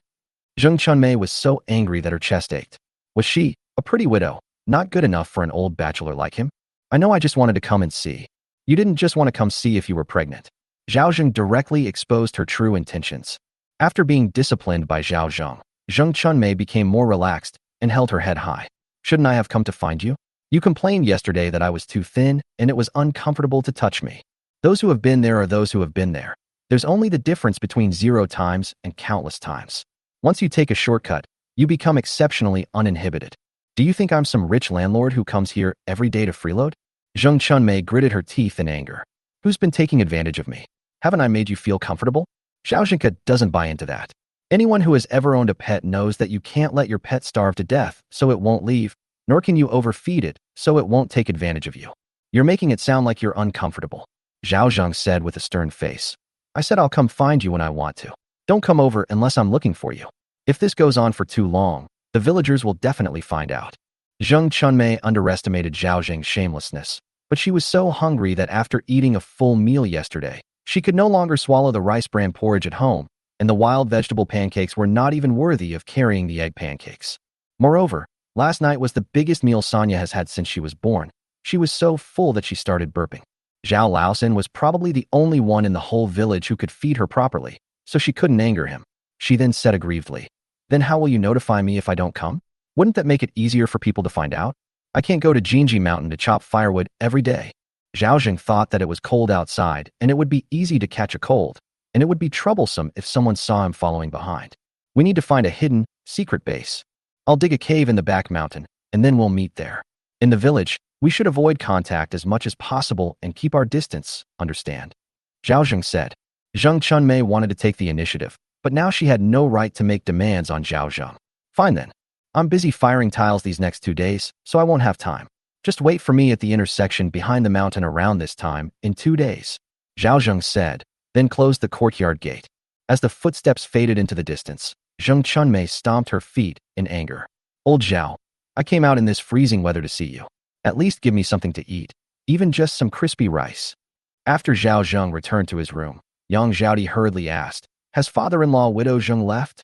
Zheng Chunmei was so angry that her chest ached. Was she, a pretty widow, not good enough for an old bachelor like him? I know I just wanted to come and see. You didn't just want to come see if you were pregnant. Zhao Zheng directly exposed her true intentions. After being disciplined by Zhao Zheng, Zheng Chunmei became more relaxed and held her head high. Shouldn't I have come to find you? You complained yesterday that I was too thin and it was uncomfortable to touch me. Those who have been there are those who have been there. There's only the difference between 0 times and countless times. Once you take a shortcut, you become exceptionally uninhibited. Do you think I'm some rich landlord who comes here every day to freeload? Zheng Chunmei gritted her teeth in anger. Who's been taking advantage of me? Haven't I made you feel comfortable? Zhao Zheng doesn't buy into that. Anyone who has ever owned a pet knows that you can't let your pet starve to death so it won't leave, nor can you overfeed it so it won't take advantage of you. You're making it sound like you're uncomfortable. Zhao Zheng said with a stern face. I said I'll come find you when I want to. Don't come over unless I'm looking for you. If this goes on for too long, the villagers will definitely find out. Zheng Chunmei underestimated Zhao Zheng's shamelessness, but she was so hungry that after eating a full meal yesterday, she could no longer swallow the rice bran porridge at home, and the wild vegetable pancakes were not even worthy of carrying the egg pancakes. Moreover, last night was the biggest meal Sonia has had since she was born. She was so full that she started burping. Zhao Laosen was probably the only one in the whole village who could feed her properly, so she couldn't anger him. She then said aggrievedly, "Then how will you notify me if I don't come? Wouldn't that make it easier for people to find out? I can't go to Jinji Mountain to chop firewood every day." Zhao Zheng thought that it was cold outside and it would be easy to catch a cold, and it would be troublesome if someone saw him following behind. We need to find a hidden, secret base. I'll dig a cave in the back mountain, and then we'll meet there. In the village, we should avoid contact as much as possible and keep our distance, understand? Zhao Zheng said. Zheng Chunmei wanted to take the initiative, but now she had no right to make demands on Zhao Zheng. Fine then. I'm busy firing tiles these next 2 days, so I won't have time. Just wait for me at the intersection behind the mountain around this time in 2 days. Zhao Zheng said, then closed the courtyard gate. As the footsteps faded into the distance, Zheng Chunmei stomped her feet in anger. Old Zhao, I came out in this freezing weather to see you. At least give me something to eat, even just some crispy rice. After Zhao Zheng returned to his room, Yang Zhaodi hurriedly asked, has father-in-law widow Zheng left?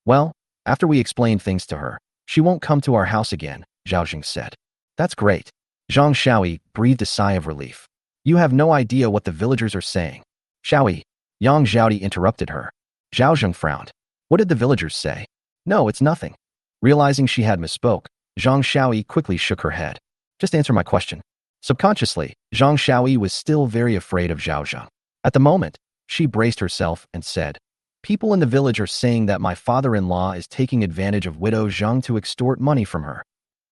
Well, after we explained things to her, she won't come to our house again, Zhao Zheng said. That's great. Zhang Xiaoyi breathed a sigh of relief. You have no idea what the villagers are saying. Xiaoyi, Yang Zhaodi interrupted her. Zhao Zheng frowned. What did the villagers say? No, it's nothing. Realizing she had misspoke, Zhang Xiaoyi quickly shook her head. Just answer my question. Subconsciously, Zhang Xiaoyi was still very afraid of Zhao Zheng. At the moment, she braced herself and said, people in the village are saying that my father-in-law is taking advantage of widow Zheng to extort money from her.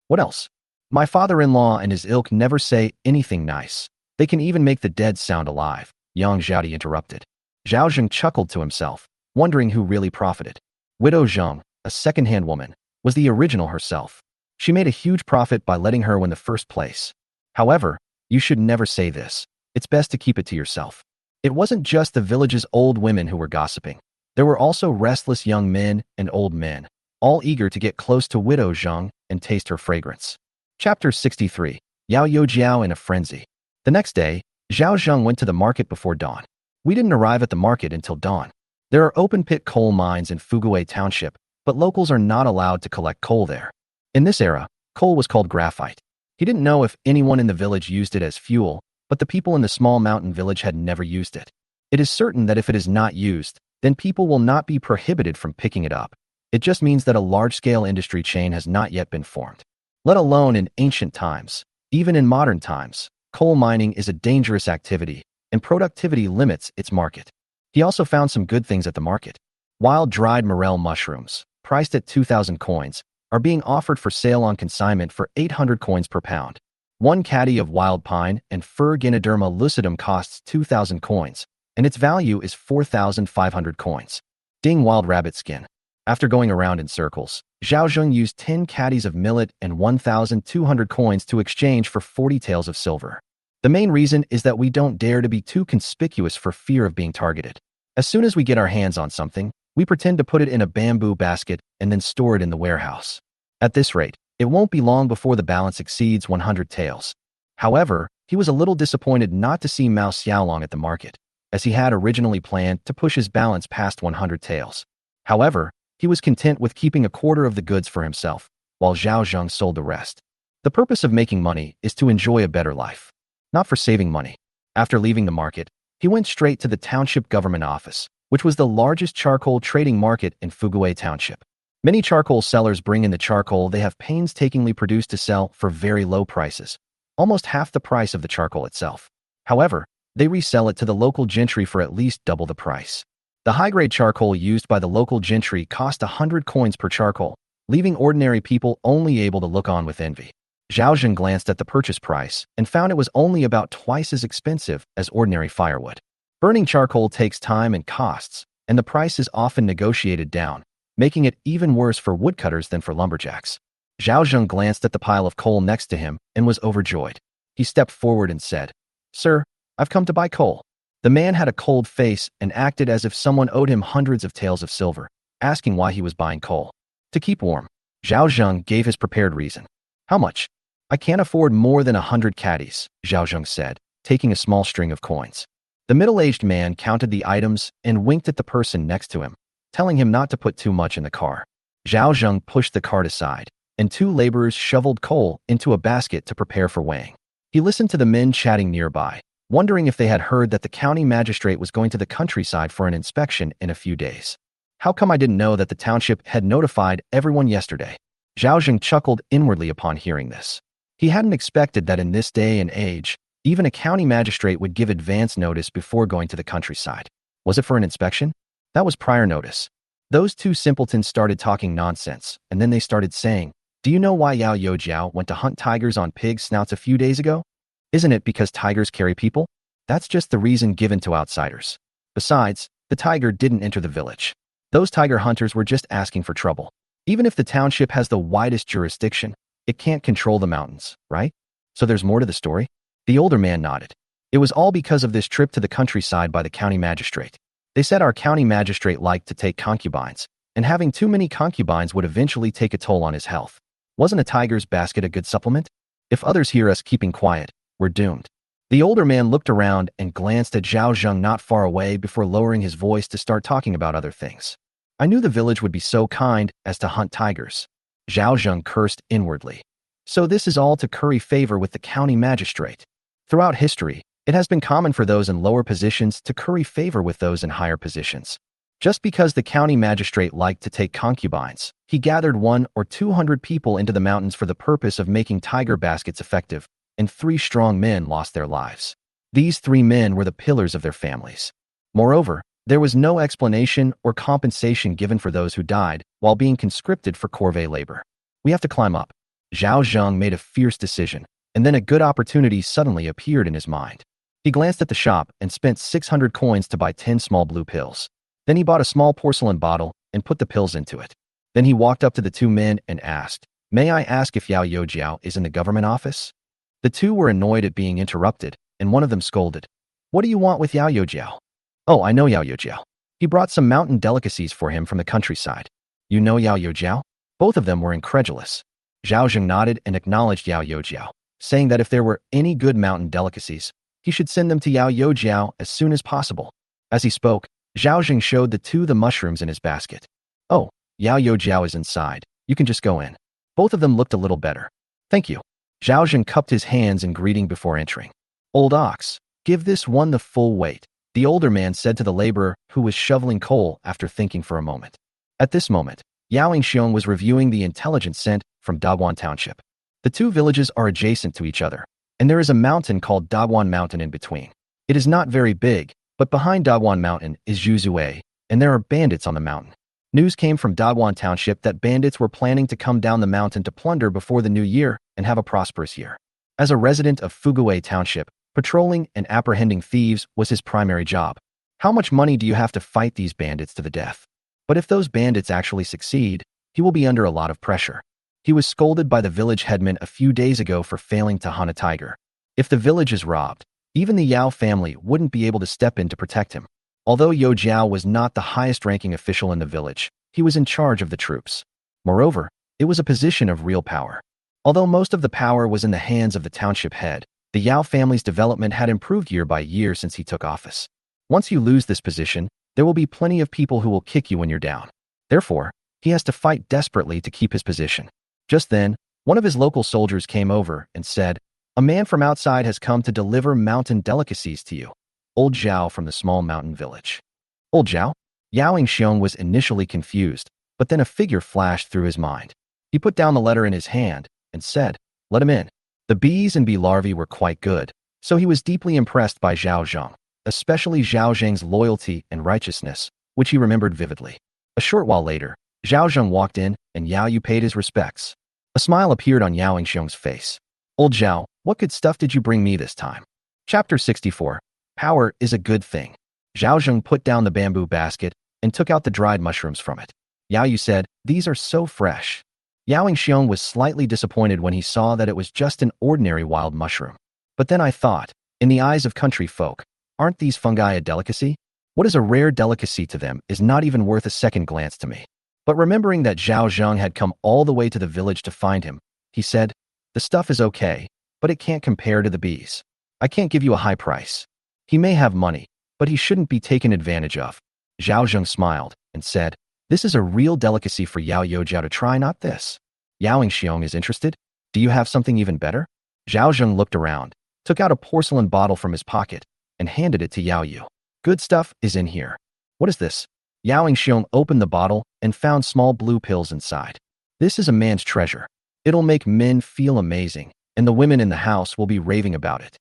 What else? My father-in-law and his ilk never say anything nice. They can even make the dead sound alive, Yang Zhaodi interrupted. Zhao Zheng chuckled to himself, wondering who really profited. Widow Zheng, a second-hand woman, was the original herself. She made a huge profit by letting her win the first place. However, you should never say this. It's best to keep it to yourself. It wasn't just the village's old women who were gossiping. There were also restless young men and old men, all eager to get close to widow Zheng and taste her fragrance. Chapter 63. Yao Youjiao in a Frenzy. The next day, Zhao Zheng went to the market before dawn. We didn't arrive at the market until dawn. There are open-pit coal mines in Fugui Township, but locals are not allowed to collect coal there. In this era, coal was called graphite. He didn't know if anyone in the village used it as fuel, but the people in the small mountain village had never used it. It is certain that if it is not used, then people will not be prohibited from picking it up. It just means that a large-scale industry chain has not yet been formed. Let alone in ancient times, even in modern times, coal mining is a dangerous activity, and productivity limits its market. He also found some good things at the market. Wild dried morel mushrooms, priced at 2,000 coins, are being offered for sale on consignment for 800 coins per pound. One caddy of wild pine and fir Gynoderma lucidum costs 2,000 coins, and its value is 4,500 coins. Ding wild rabbit skin. After going around in circles, Zhao Zheng used 10 caddies of millet and 1,200 coins to exchange for 40 taels of silver. The main reason is that we don't dare to be too conspicuous for fear of being targeted. As soon as we get our hands on something, we pretend to put it in a bamboo basket and then store it in the warehouse. At this rate, it won't be long before the balance exceeds 100 taels. However, he was a little disappointed not to see Mao Xiaolong at the market, as he had originally planned to push his balance past 100 taels. However, he was content with keeping a quarter of the goods for himself, while Zhao Zheng sold the rest. The purpose of making money is to enjoy a better life, not for saving money. After leaving the market, he went straight to the township government office, which was the largest charcoal trading market in Fugui Township. Many charcoal sellers bring in the charcoal they have painstakingly produced to sell for very low prices, almost half the price of the charcoal itself. However, they resell it to the local gentry for at least double the price. The high-grade charcoal used by the local gentry cost 100 coins per charcoal, leaving ordinary people only able to look on with envy. Zhao Zheng glanced at the purchase price and found it was only about twice as expensive as ordinary firewood. Burning charcoal takes time and costs, and the price is often negotiated down, making it even worse for woodcutters than for lumberjacks. Zhao Zheng glanced at the pile of coal next to him and was overjoyed. He stepped forward and said, "Sir, I've come to buy coal." The man had a cold face and acted as if someone owed him hundreds of taels of silver, asking why he was buying coal. "To keep warm." Zhao Zheng gave his prepared reason. "How much?" "I can't afford more than 100 caddies," Zhao Zheng said, taking a small string of coins. The middle-aged man counted the items and winked at the person next to him, telling him not to put too much in the car. Zhao Zheng pushed the cart aside, and two laborers shoveled coal into a basket to prepare for weighing. He listened to the men chatting nearby, wondering if they had heard that the county magistrate was going to the countryside for an inspection in a few days. "How come I didn't know that the township had notified everyone yesterday?" Zhao Zheng chuckled inwardly upon hearing this. He hadn't expected that in this day and age, even a county magistrate would give advance notice before going to the countryside. Was it for an inspection? That was prior notice. Those two simpletons started talking nonsense, and then they started saying, "Do you know why Yao Youjiao went to hunt tigers on pig snouts a few days ago? Isn't it because tigers carry people? That's just the reason given to outsiders. Besides, the tiger didn't enter the village. Those tiger hunters were just asking for trouble. Even if the township has the widest jurisdiction, it can't control the mountains, right? So there's more to the story?" The older man nodded. "It was all because of this trip to the countryside by the county magistrate. They said our county magistrate liked to take concubines, and having too many concubines would eventually take a toll on his health. Wasn't a tiger's basket a good supplement? If others hear us keeping quiet, we're doomed." The older man looked around and glanced at Zhao Zheng not far away before lowering his voice to start talking about other things. "I knew the village would be so kind as to hunt tigers." Zhao Zheng cursed inwardly. So this is all to curry favor with the county magistrate. Throughout history, it has been common for those in lower positions to curry favor with those in higher positions. Just because the county magistrate liked to take concubines, he gathered 100 or 200 people into the mountains for the purpose of making tiger baskets effective, and 3 strong men lost their lives. These 3 men were the pillars of their families. Moreover, there was no explanation or compensation given for those who died while being conscripted for corvée labor. "We have to climb up." Zhao Zheng made a fierce decision, and then a good opportunity suddenly appeared in his mind. He glanced at the shop and spent 600 coins to buy 10 small blue pills. Then he bought a small porcelain bottle and put the pills into it. Then he walked up to the 2 men and asked, "May I ask if Yao Youjiao is in the government office?" The 2 were annoyed at being interrupted, and one of them scolded, "What do you want with Yao Youjiao?" "Oh, I know Yao Youjiao. He brought some mountain delicacies for him from the countryside." "You know Yao Youjiao?" Both of them were incredulous. Zhao Zheng nodded and acknowledged Yao Youjiao, saying that if there were any good mountain delicacies, he should send them to Yao Youjiao as soon as possible. As he spoke, Zhao Zheng showed the 2 the mushrooms in his basket. "Oh, Yao Youjiao is inside. You can just go in." Both of them looked a little better. "Thank you." Zhao Zheng cupped his hands in greeting before entering. "Old ox, give this one the full weight," the older man said to the laborer who was shoveling coal after thinking for a moment. At this moment, Yao Xiong was reviewing the intelligence sent from Dagwan Township. The 2 villages are adjacent to each other, and there is a mountain called Dagwan Mountain in between. It is not very big, but behind Dagwan Mountain is Zhuzue, and there are bandits on the mountain. News came from Dagwan Township that bandits were planning to come down the mountain to plunder before the new year and have a prosperous year. As a resident of Fugui Township, patrolling and apprehending thieves was his primary job. "How much money do you have to fight these bandits to the death?" But if those bandits actually succeed, he will be under a lot of pressure. He was scolded by the village headman a few days ago for failing to hunt a tiger. If the village is robbed, even the Yao family wouldn't be able to step in to protect him. Although Yo Jiao was not the highest-ranking official in the village, he was in charge of the troops. Moreover, it was a position of real power. Although most of the power was in the hands of the township head, the Yao family's development had improved year by year since he took office. Once you lose this position, there will be plenty of people who will kick you when you're down. Therefore, he has to fight desperately to keep his position. Just then, one of his local soldiers came over and said, "A man from outside has come to deliver mountain delicacies to you." Old Zhao from the small mountain village. Old Zhao? Yao Xiong was initially confused, but then a figure flashed through his mind. He put down the letter in his hand and said, "Let him in." The bees and bee larvae were quite good, so he was deeply impressed by Zhao Zheng, especially Zhao Zheng's loyalty and righteousness, which he remembered vividly. A short while later, Zhao Zheng walked in and Yao Yu paid his respects. A smile appeared on Yao Xiong's face. "Old Zhao, what good stuff did you bring me this time?" Chapter 64. Power is a good thing. Zhao Zheng put down the bamboo basket and took out the dried mushrooms from it. Yao Yu said, "These are so fresh." Yao Xiong was slightly disappointed when he saw that it was just an ordinary wild mushroom. But then I thought, in the eyes of country folk, aren't these fungi a delicacy? What is a rare delicacy to them is not even worth a second glance to me. But remembering that Zhao Zheng had come all the way to the village to find him, he said, "The stuff is okay, but it can't compare to the bees. I can't give you a high price. He may have money, but he shouldn't be taken advantage of." Zhao Zheng smiled and said, "This is a real delicacy for Yao Youjiao to try, not this." Yao Xiong is interested? "Do you have something even better?" Zhao Zheng looked around, took out a porcelain bottle from his pocket, and handed it to Yao Yu. "Good stuff is in here." "What is this?" Yao Xiong opened the bottle and found small blue pills inside. "This is a man's treasure. It'll make men feel amazing, and the women in the house will be raving about it."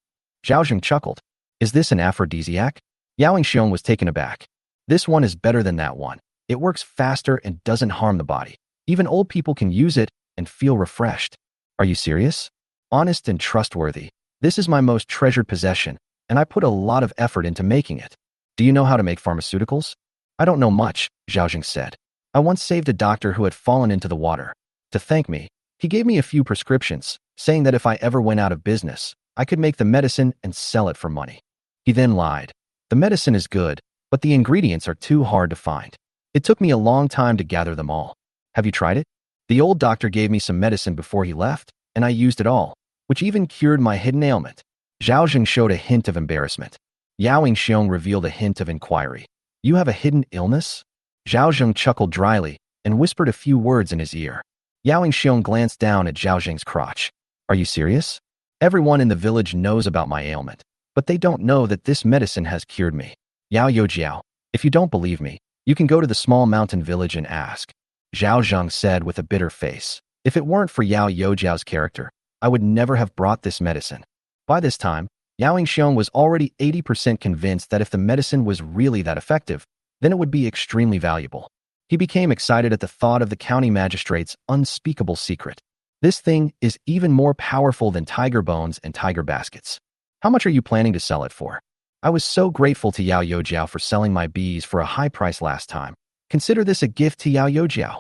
Zhao Zheng chuckled. "Is this an aphrodisiac?" Yao Xiong was taken aback. "This one is better than that one. It works faster and doesn't harm the body. Even old people can use it and feel refreshed." "Are you serious?" "Honest and trustworthy. This is my most treasured possession, and I put a lot of effort into making it." "Do you know how to make pharmaceuticals?" "I don't know much," Zhao Zheng said. "I once saved a doctor who had fallen into the water. To thank me, he gave me a few prescriptions, saying that if I ever went out of business, I could make the medicine and sell it for money." He then lied. "The medicine is good, but the ingredients are too hard to find. It took me a long time to gather them all." "Have you tried it?" "The old doctor gave me some medicine before he left, and I used it all, which even cured my hidden ailment." Zhao Zheng showed a hint of embarrassment. Yao Xiong revealed a hint of inquiry. "You have a hidden illness?" Zhao Zheng chuckled dryly and whispered a few words in his ear. Yao Xiong glanced down at Zhao Zheng's crotch. "Are you serious? Everyone in the village knows about my ailment, but they don't know that this medicine has cured me." "Yao Youjiao, if you don't believe me, you can go to the small mountain village and ask." Zhao Zheng said with a bitter face, "If it weren't for Yao Youjiao's character, I would never have brought this medicine." By this time, Yao Xiong was already 80% convinced that if the medicine was really that effective, then it would be extremely valuable. He became excited at the thought of the county magistrate's unspeakable secret. "This thing is even more powerful than tiger bones and tiger baskets. How much are you planning to sell it for?" "I was so grateful to Yao Youjiao for selling my bees for a high price last time. Consider this a gift to Yao Youjiao."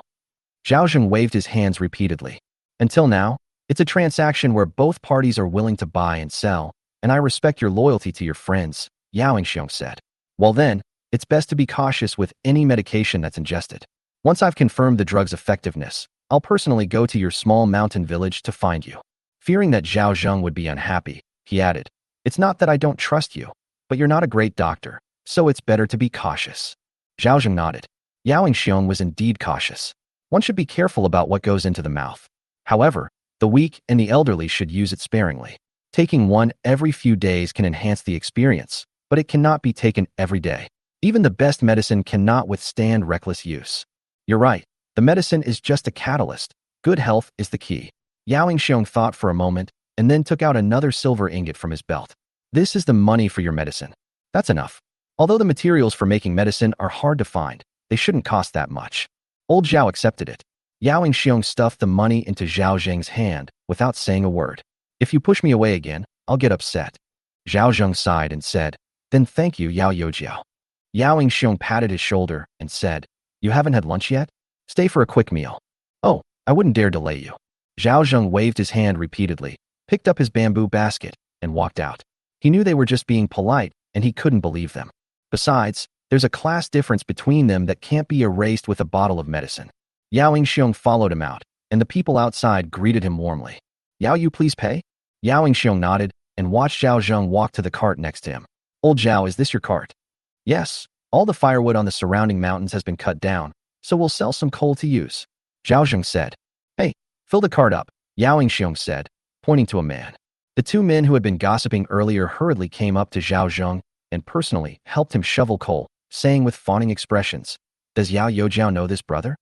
Zhao Zheng waved his hands repeatedly. "Until now, it's a transaction where both parties are willing to buy and sell, and I respect your loyalty to your friends," Yao Xiong said. "Well then, it's best to be cautious with any medication that's ingested. Once I've confirmed the drug's effectiveness, I'll personally go to your small mountain village to find you." Fearing that Zhao Zheng would be unhappy, he added, "It's not that I don't trust you, but you're not a great doctor, so it's better to be cautious." Zhao Zheng nodded. Yao Xiong was indeed cautious. One should be careful about what goes into the mouth. However, the weak and the elderly should use it sparingly. Taking one every few days can enhance the experience, but it cannot be taken every day. Even the best medicine cannot withstand reckless use. "You're right. The medicine is just a catalyst. Good health is the key." Yao Xiong thought for a moment and then took out another silver ingot from his belt. "This is the money for your medicine." "That's enough. Although the materials for making medicine are hard to find, they shouldn't cost that much." Old Zhao accepted it. Yao Xiong stuffed the money into Zhao Zheng's hand without saying a word. "If you push me away again, I'll get upset." Zhao Zheng sighed and said, "Then thank you, Yao Youjiao." Yao Xiong patted his shoulder and said, You haven't had lunch yet? Stay for a quick meal. Oh, I wouldn't dare delay you. Zhao Zheng waved his hand repeatedly, picked up his bamboo basket, and walked out. He knew they were just being polite, and he couldn't believe them. Besides, there's a class difference between them that can't be erased with a bottle of medicine. Yao Yingxiong followed him out, and the people outside greeted him warmly. Yao, you please pay? Yao Yingxiong nodded and watched Zhao Zheng walk to the cart next to him. Old Zhao, is this your cart? Yes, all the firewood on the surrounding mountains has been cut down, so we'll sell some coal to use. Zhao Zheng said. Hey, fill the cart up, Yao Yingxiong said, pointing to a man. The two men who had been gossiping earlier hurriedly came up to Zhao Zheng and personally helped him shovel coal, saying with fawning expressions, Does Yao Youjiao know this brother?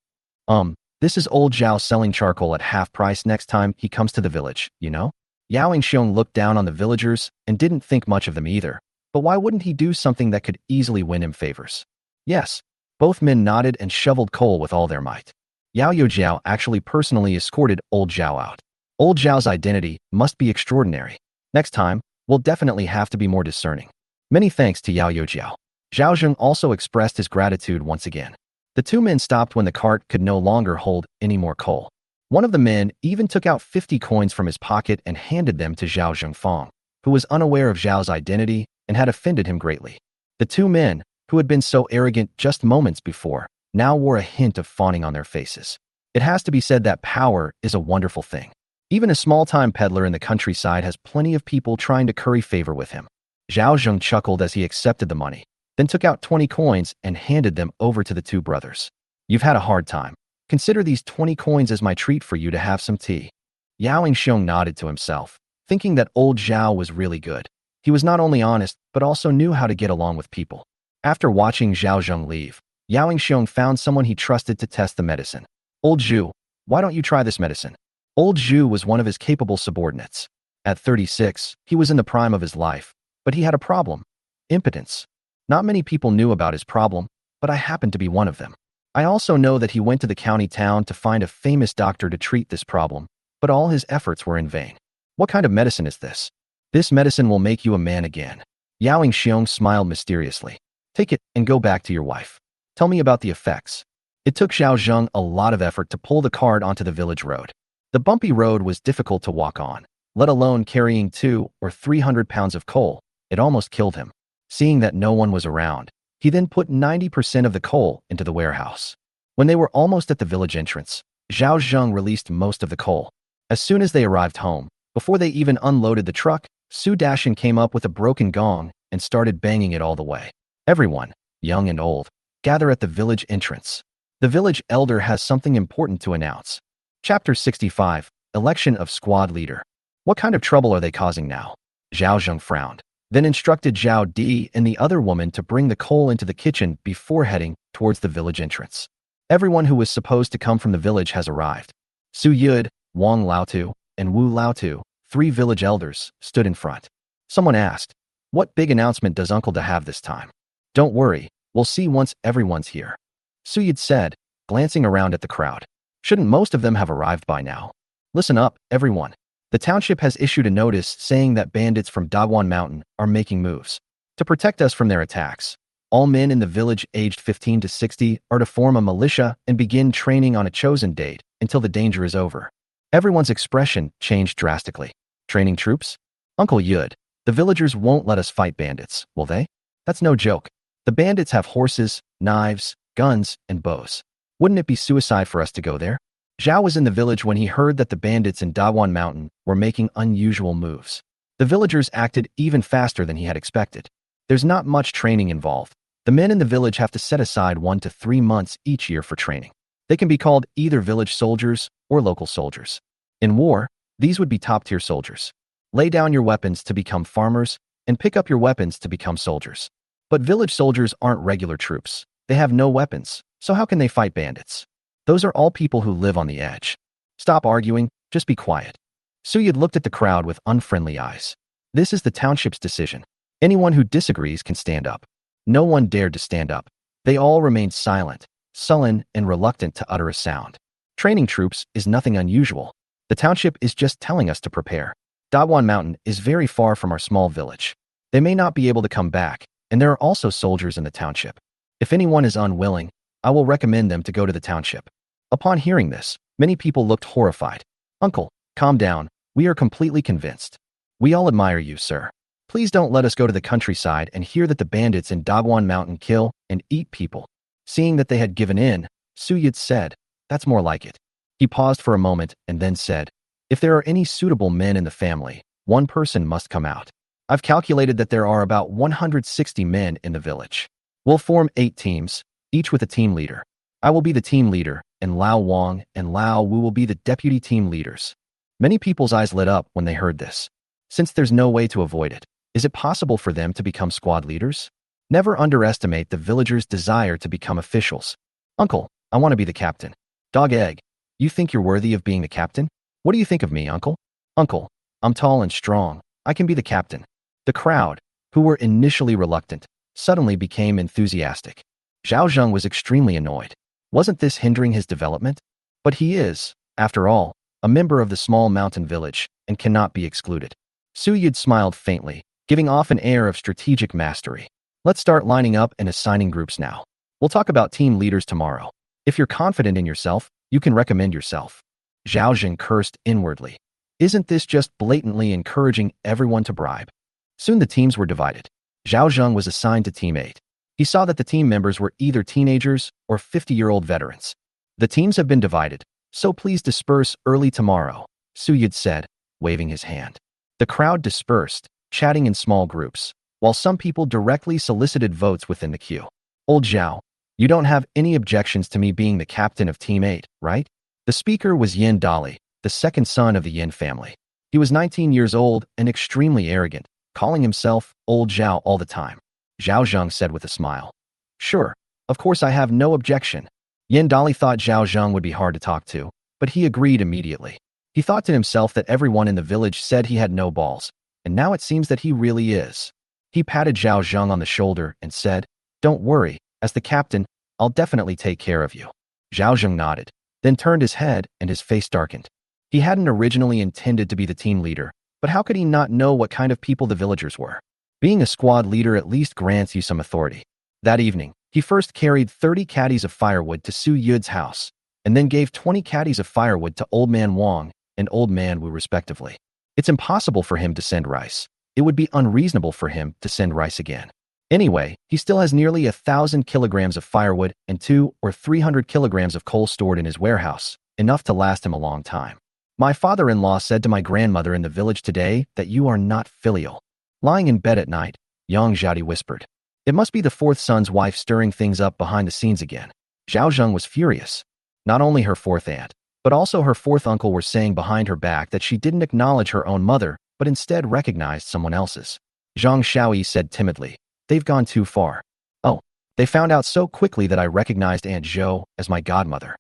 This is old Zhao selling charcoal at half price next time he comes to the village, you know? Yao Yingxiong looked down on the villagers and didn't think much of them either, but why wouldn't he do something that could easily win him favors? Yes, both men nodded and shoveled coal with all their might. Yao Youjiao actually personally escorted old Zhao out. Old Zhao's identity must be extraordinary. Next time, we'll definitely have to be more discerning. Many thanks to Yao Youjiao. Zhao Zheng also expressed his gratitude once again. The two men stopped when the cart could no longer hold any more coal. One of the men even took out 50 coins from his pocket and handed them to Zhao Zhengfang, who was unaware of Zhao's identity and had offended him greatly. The two men, who had been so arrogant just moments before, now wore a hint of fawning on their faces. It has to be said that power is a wonderful thing. Even a small-time peddler in the countryside has plenty of people trying to curry favor with him. Zhao Zheng chuckled as he accepted the money, then took out 20 coins and handed them over to the two brothers. You've had a hard time. Consider these 20 coins as my treat for you to have some tea. Yao Yingxiong nodded to himself, thinking that old Zhao was really good. He was not only honest, but also knew how to get along with people. After watching Zhao Zheng leave, Yao Yingxiong found someone he trusted to test the medicine. Old Zhu, why don't you try this medicine? Old Zhu was one of his capable subordinates. At 36, he was in the prime of his life, but he had a problem: impotence. Not many people knew about his problem, but I happened to be one of them. I also know that he went to the county town to find a famous doctor to treat this problem, but all his efforts were in vain. What kind of medicine is this? This medicine will make you a man again. Yao Yingxiong smiled mysteriously. Take it and go back to your wife. Tell me about the effects. It took Zhao Zheng a lot of effort to pull the cart onto the village road. The bumpy road was difficult to walk on, let alone carrying 200 or 300 pounds of coal. It almost killed him. Seeing that no one was around, he then put 90% of the coal into the warehouse. When they were almost at the village entrance, Zhao Zheng released most of the coal. As soon as they arrived home, before they even unloaded the truck, Su Dashan came up with a broken gong and started banging it all the way. Everyone, young and old, gather at the village entrance. The village elder has something important to announce. Chapter 65, Election of Squad Leader. What kind of trouble are they causing now? Zhao Zheng frowned, then instructed Zhao Di and the other woman to bring the coal into the kitchen before heading towards the village entrance. Everyone who was supposed to come from the village has arrived. Su Yud, Wang Laotu, and Wu Laotu, 3 village elders, stood in front. Someone asked, "What big announcement does Uncle Da have this time?" "Don't worry, we'll see once everyone's here," Su Yud said, glancing around at the crowd. "Shouldn't most of them have arrived by now? Listen up, everyone. The township has issued a notice saying that bandits from Dawon Mountain are making moves. To protect us from their attacks, all men in the village aged 15 to 60 are to form a militia and begin training on a chosen date until the danger is over." Everyone's expression changed drastically. "Training troops? Uncle Yud, the villagers won't let us fight bandits, will they? That's no joke. The bandits have horses, knives, guns, and bows. Wouldn't it be suicide for us to go there?" Zhao was in the village when he heard that the bandits in Dawon Mountain were making unusual moves. The villagers acted even faster than he had expected. There's not much training involved. The men in the village have to set aside 1 to 3 months each year for training. They can be called either village soldiers or local soldiers. In war, these would be top-tier soldiers. Lay down your weapons to become farmers and pick up your weapons to become soldiers. But village soldiers aren't regular troops. They have no weapons, so how can they fight bandits? Those are all people who live on the edge. Stop arguing, just be quiet. Su Yud looked at the crowd with unfriendly eyes. This is the township's decision. Anyone who disagrees can stand up. No one dared to stand up. They all remained silent, sullen, and reluctant to utter a sound. Training troops is nothing unusual. The township is just telling us to prepare. Dawon Mountain is very far from our small village. They may not be able to come back, and there are also soldiers in the township. If anyone is unwilling, I will recommend them to go to the township." Upon hearing this, many people looked horrified. "Uncle, calm down. We are completely convinced. We all admire you, sir. Please don't let us go to the countryside and hear that the bandits in Dagwon Mountain kill and eat people." Seeing that they had given in, Su Yud said, "That's more like it." He paused for a moment and then said, "If there are any suitable men in the family, one person must come out. I've calculated that there are about 160 men in the village. We'll form 8 teams, each with a team leader. I will be the team leader, and Lao Wang and Lao Wu will be the deputy team leaders." Many people's eyes lit up when they heard this. Since there's no way to avoid it, is it possible for them to become squad leaders? Never underestimate the villagers' desire to become officials. "Uncle, I want to be the captain." "Dog egg, you think you're worthy of being the captain? What do you think of me, uncle?" "Uncle, I'm tall and strong. I can be the captain." The crowd, who were initially reluctant, suddenly became enthusiastic. Zhao Zheng was extremely annoyed. Wasn't this hindering his development? But he is, after all, a member of the small mountain village and cannot be excluded. Su Yud smiled faintly, giving off an air of strategic mastery. "Let's start lining up and assigning groups now. We'll talk about team leaders tomorrow. If you're confident in yourself, you can recommend yourself." Zhao Zheng cursed inwardly. Isn't this just blatantly encouraging everyone to bribe? Soon the teams were divided. Zhao Zheng was assigned to Team 8. He saw that the team members were either teenagers or 50-year-old veterans. "The teams have been divided, so please disperse early tomorrow," Su Yud said, waving his hand. The crowd dispersed, chatting in small groups, while some people directly solicited votes within the queue. "Old Zhao, you don't have any objections to me being the captain of Team 8, right?" The speaker was Yin Dali, the second son of the Yin family. He was 19 years old and extremely arrogant, calling himself Old Zhao all the time. Zhao Zheng said with a smile, "Sure, of course I have no objection." Yin Dali thought Zhao Zheng would be hard to talk to, but he agreed immediately. He thought to himself that everyone in the village said he had no balls, and now it seems that he really is. He patted Zhao Zheng on the shoulder and said, "Don't worry, as the captain, I'll definitely take care of you." Zhao Zheng nodded, then turned his head and his face darkened. He hadn't originally intended to be the team leader, but how could he not know what kind of people the villagers were? Being a squad leader at least grants you some authority. That evening, he first carried 30 caddies of firewood to Su Yud's house, and then gave 20 caddies of firewood to Old Man Wang and Old Man Wu respectively. It's impossible for him to send rice. It would be unreasonable for him to send rice again. Anyway, he still has nearly 1,000 kilograms of firewood and 200 or 300 kilograms of coal stored in his warehouse, enough to last him a long time. "My father-in-law said to my grandmother in the village today that you are not filial." Lying in bed at night, Yang Zhaodi whispered. It must be the fourth son's wife stirring things up behind the scenes again. Zhao Zheng was furious. Not only her fourth aunt, but also her fourth uncle were saying behind her back that she didn't acknowledge her own mother, but instead recognized someone else's. Zhang Shaoyi said timidly, "They've gone too far. Oh, they found out so quickly that I recognized Aunt Zhou as my godmother."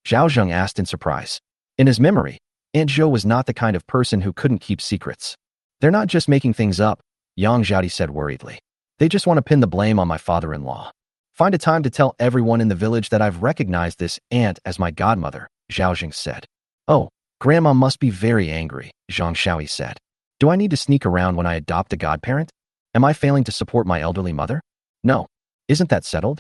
Zhao Zheng asked in surprise. In his memory, Aunt Zhou was not the kind of person who couldn't keep secrets. "They're not just making things up," Yang Zhaodi said worriedly. "They just want to pin the blame on my father-in-law. Find a time to tell everyone in the village that I've recognized this aunt as my godmother," Zhao Zheng said. "Oh, Grandma must be very angry," Zhang Shaoyi said. "Do I need to sneak around when I adopt a godparent? Am I failing to support my elderly mother?" "No. Isn't that settled?"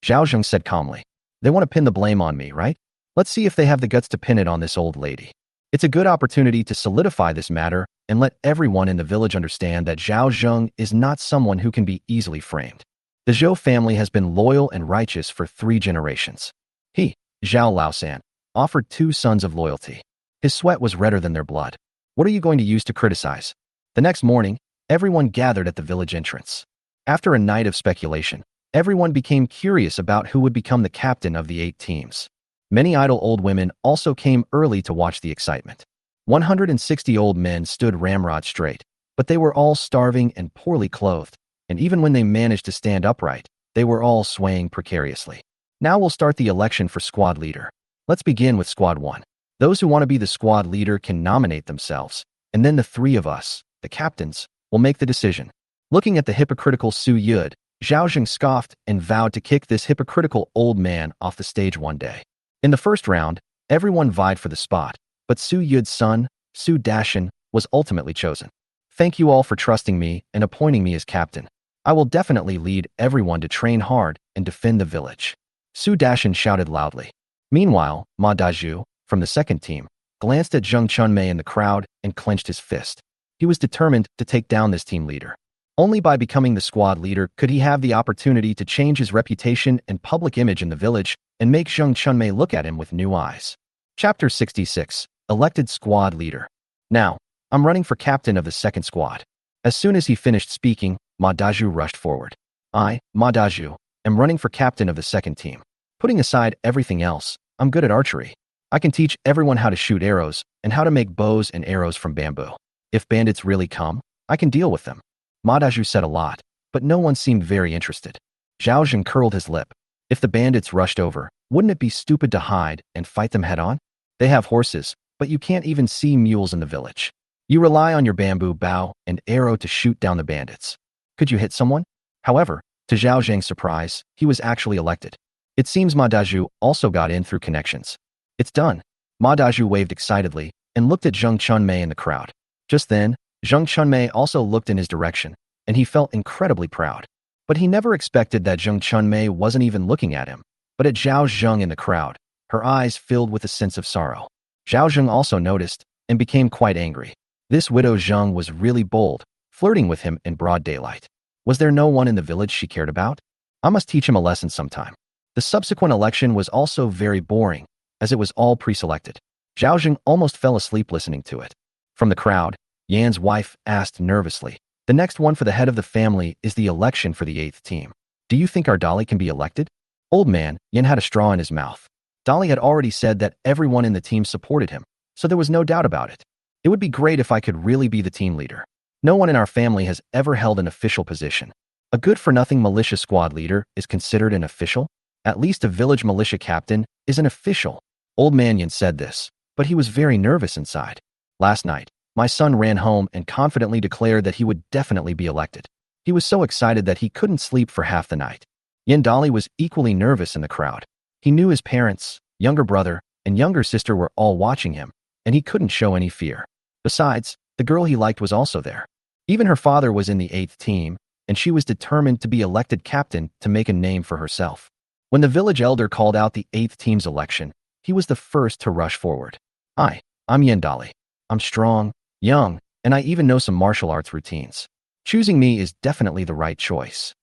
Zhao Zheng said calmly. "They want to pin the blame on me, right? Let's see if they have the guts to pin it on this old lady. It's a good opportunity to solidify this matter and let everyone in the village understand that Zhao Zheng is not someone who can be easily framed. The Zhou family has been loyal and righteous for 3 generations. He, Zhao Laosan, offered 2 sons of loyalty. His sweat was redder than their blood. What are you going to use to criticize?" The next morning, everyone gathered at the village entrance. After a night of speculation, everyone became curious about who would become the captain of the 8 teams. Many idle old women also came early to watch the excitement. 160 old men stood ramrod straight, but they were all starving and poorly clothed, and even when they managed to stand upright, they were all swaying precariously. Now we'll start the election for squad leader. Let's begin with squad 1. Those who want to be the squad leader can nominate themselves, and then the 3 of us, the captains, will make the decision. Looking at the hypocritical Su Yud, Zhao Zheng scoffed and vowed to kick this hypocritical old man off the stage one day. In the first round, everyone vied for the spot, but Su Yud's son, Su Dashan, was ultimately chosen. "Thank you all for trusting me and appointing me as captain. I will definitely lead everyone to train hard and defend the village." Su Dashan shouted loudly. Meanwhile, Ma Dazhu, from the second team, glanced at Zheng Chunmei in the crowd and clenched his fist. He was determined to take down this team leader. Only by becoming the squad leader could he have the opportunity to change his reputation and public image in the village and make Zheng Chunmei look at him with new eyes. Chapter 66. Elected Squad Leader. Now, I'm running for captain of the second squad. As soon as he finished speaking, Ma Dazhu rushed forward. I, Ma Dazhu, am running for captain of the second team. Putting aside everything else, I'm good at archery. I can teach everyone how to shoot arrows and how to make bows and arrows from bamboo. If bandits really come, I can deal with them. Ma Dazhu said a lot, but no one seemed very interested. Zhao Zheng curled his lip. If the bandits rushed over, wouldn't it be stupid to hide and fight them head on? They have horses, but you can't even see mules in the village. You rely on your bamboo bow and arrow to shoot down the bandits. Could you hit someone? However, to Zhao Zheng's surprise, he was actually elected. It seems Ma Dazhu also got in through connections. It's done. Ma Dazhu waved excitedly and looked at Zheng Chunmei in the crowd. Just then, Zheng Chunmei also looked in his direction, and he felt incredibly proud. But he never expected that Zheng Chunmei wasn't even looking at him, but at Zhao Zheng in the crowd, her eyes filled with a sense of sorrow. Zhao Zheng also noticed and became quite angry. This widow Zheng was really bold, flirting with him in broad daylight. Was there no one in the village she cared about? I must teach him a lesson sometime. The subsequent election was also very boring, as it was all pre-selected. Zhao Zheng almost fell asleep listening to it. From the crowd, Yan's wife asked nervously, "The next one for the head of the family is the election for the 8th team. Do you think our Dolly can be elected?" Old man, Yan had a straw in his mouth. Dolly had already said that everyone in the team supported him, so there was no doubt about it. It would be great if I could really be the team leader. No one in our family has ever held an official position. A good-for-nothing militia squad leader is considered an official? At least a village militia captain is an official. Old man Yan said this, but he was very nervous inside. Last night, my son ran home and confidently declared that he would definitely be elected. He was so excited that he couldn't sleep for half the night. Yan Dali was equally nervous in the crowd. He knew his parents, younger brother, and younger sister were all watching him, and he couldn't show any fear. Besides, the girl he liked was also there. Even her father was in the 8th team, and she was determined to be elected captain to make a name for herself. When the village elder called out the 8th team's election, he was the first to rush forward. I'm Yan Dali. I'm strong, young, and I even know some martial arts routines. Choosing me is definitely the right choice.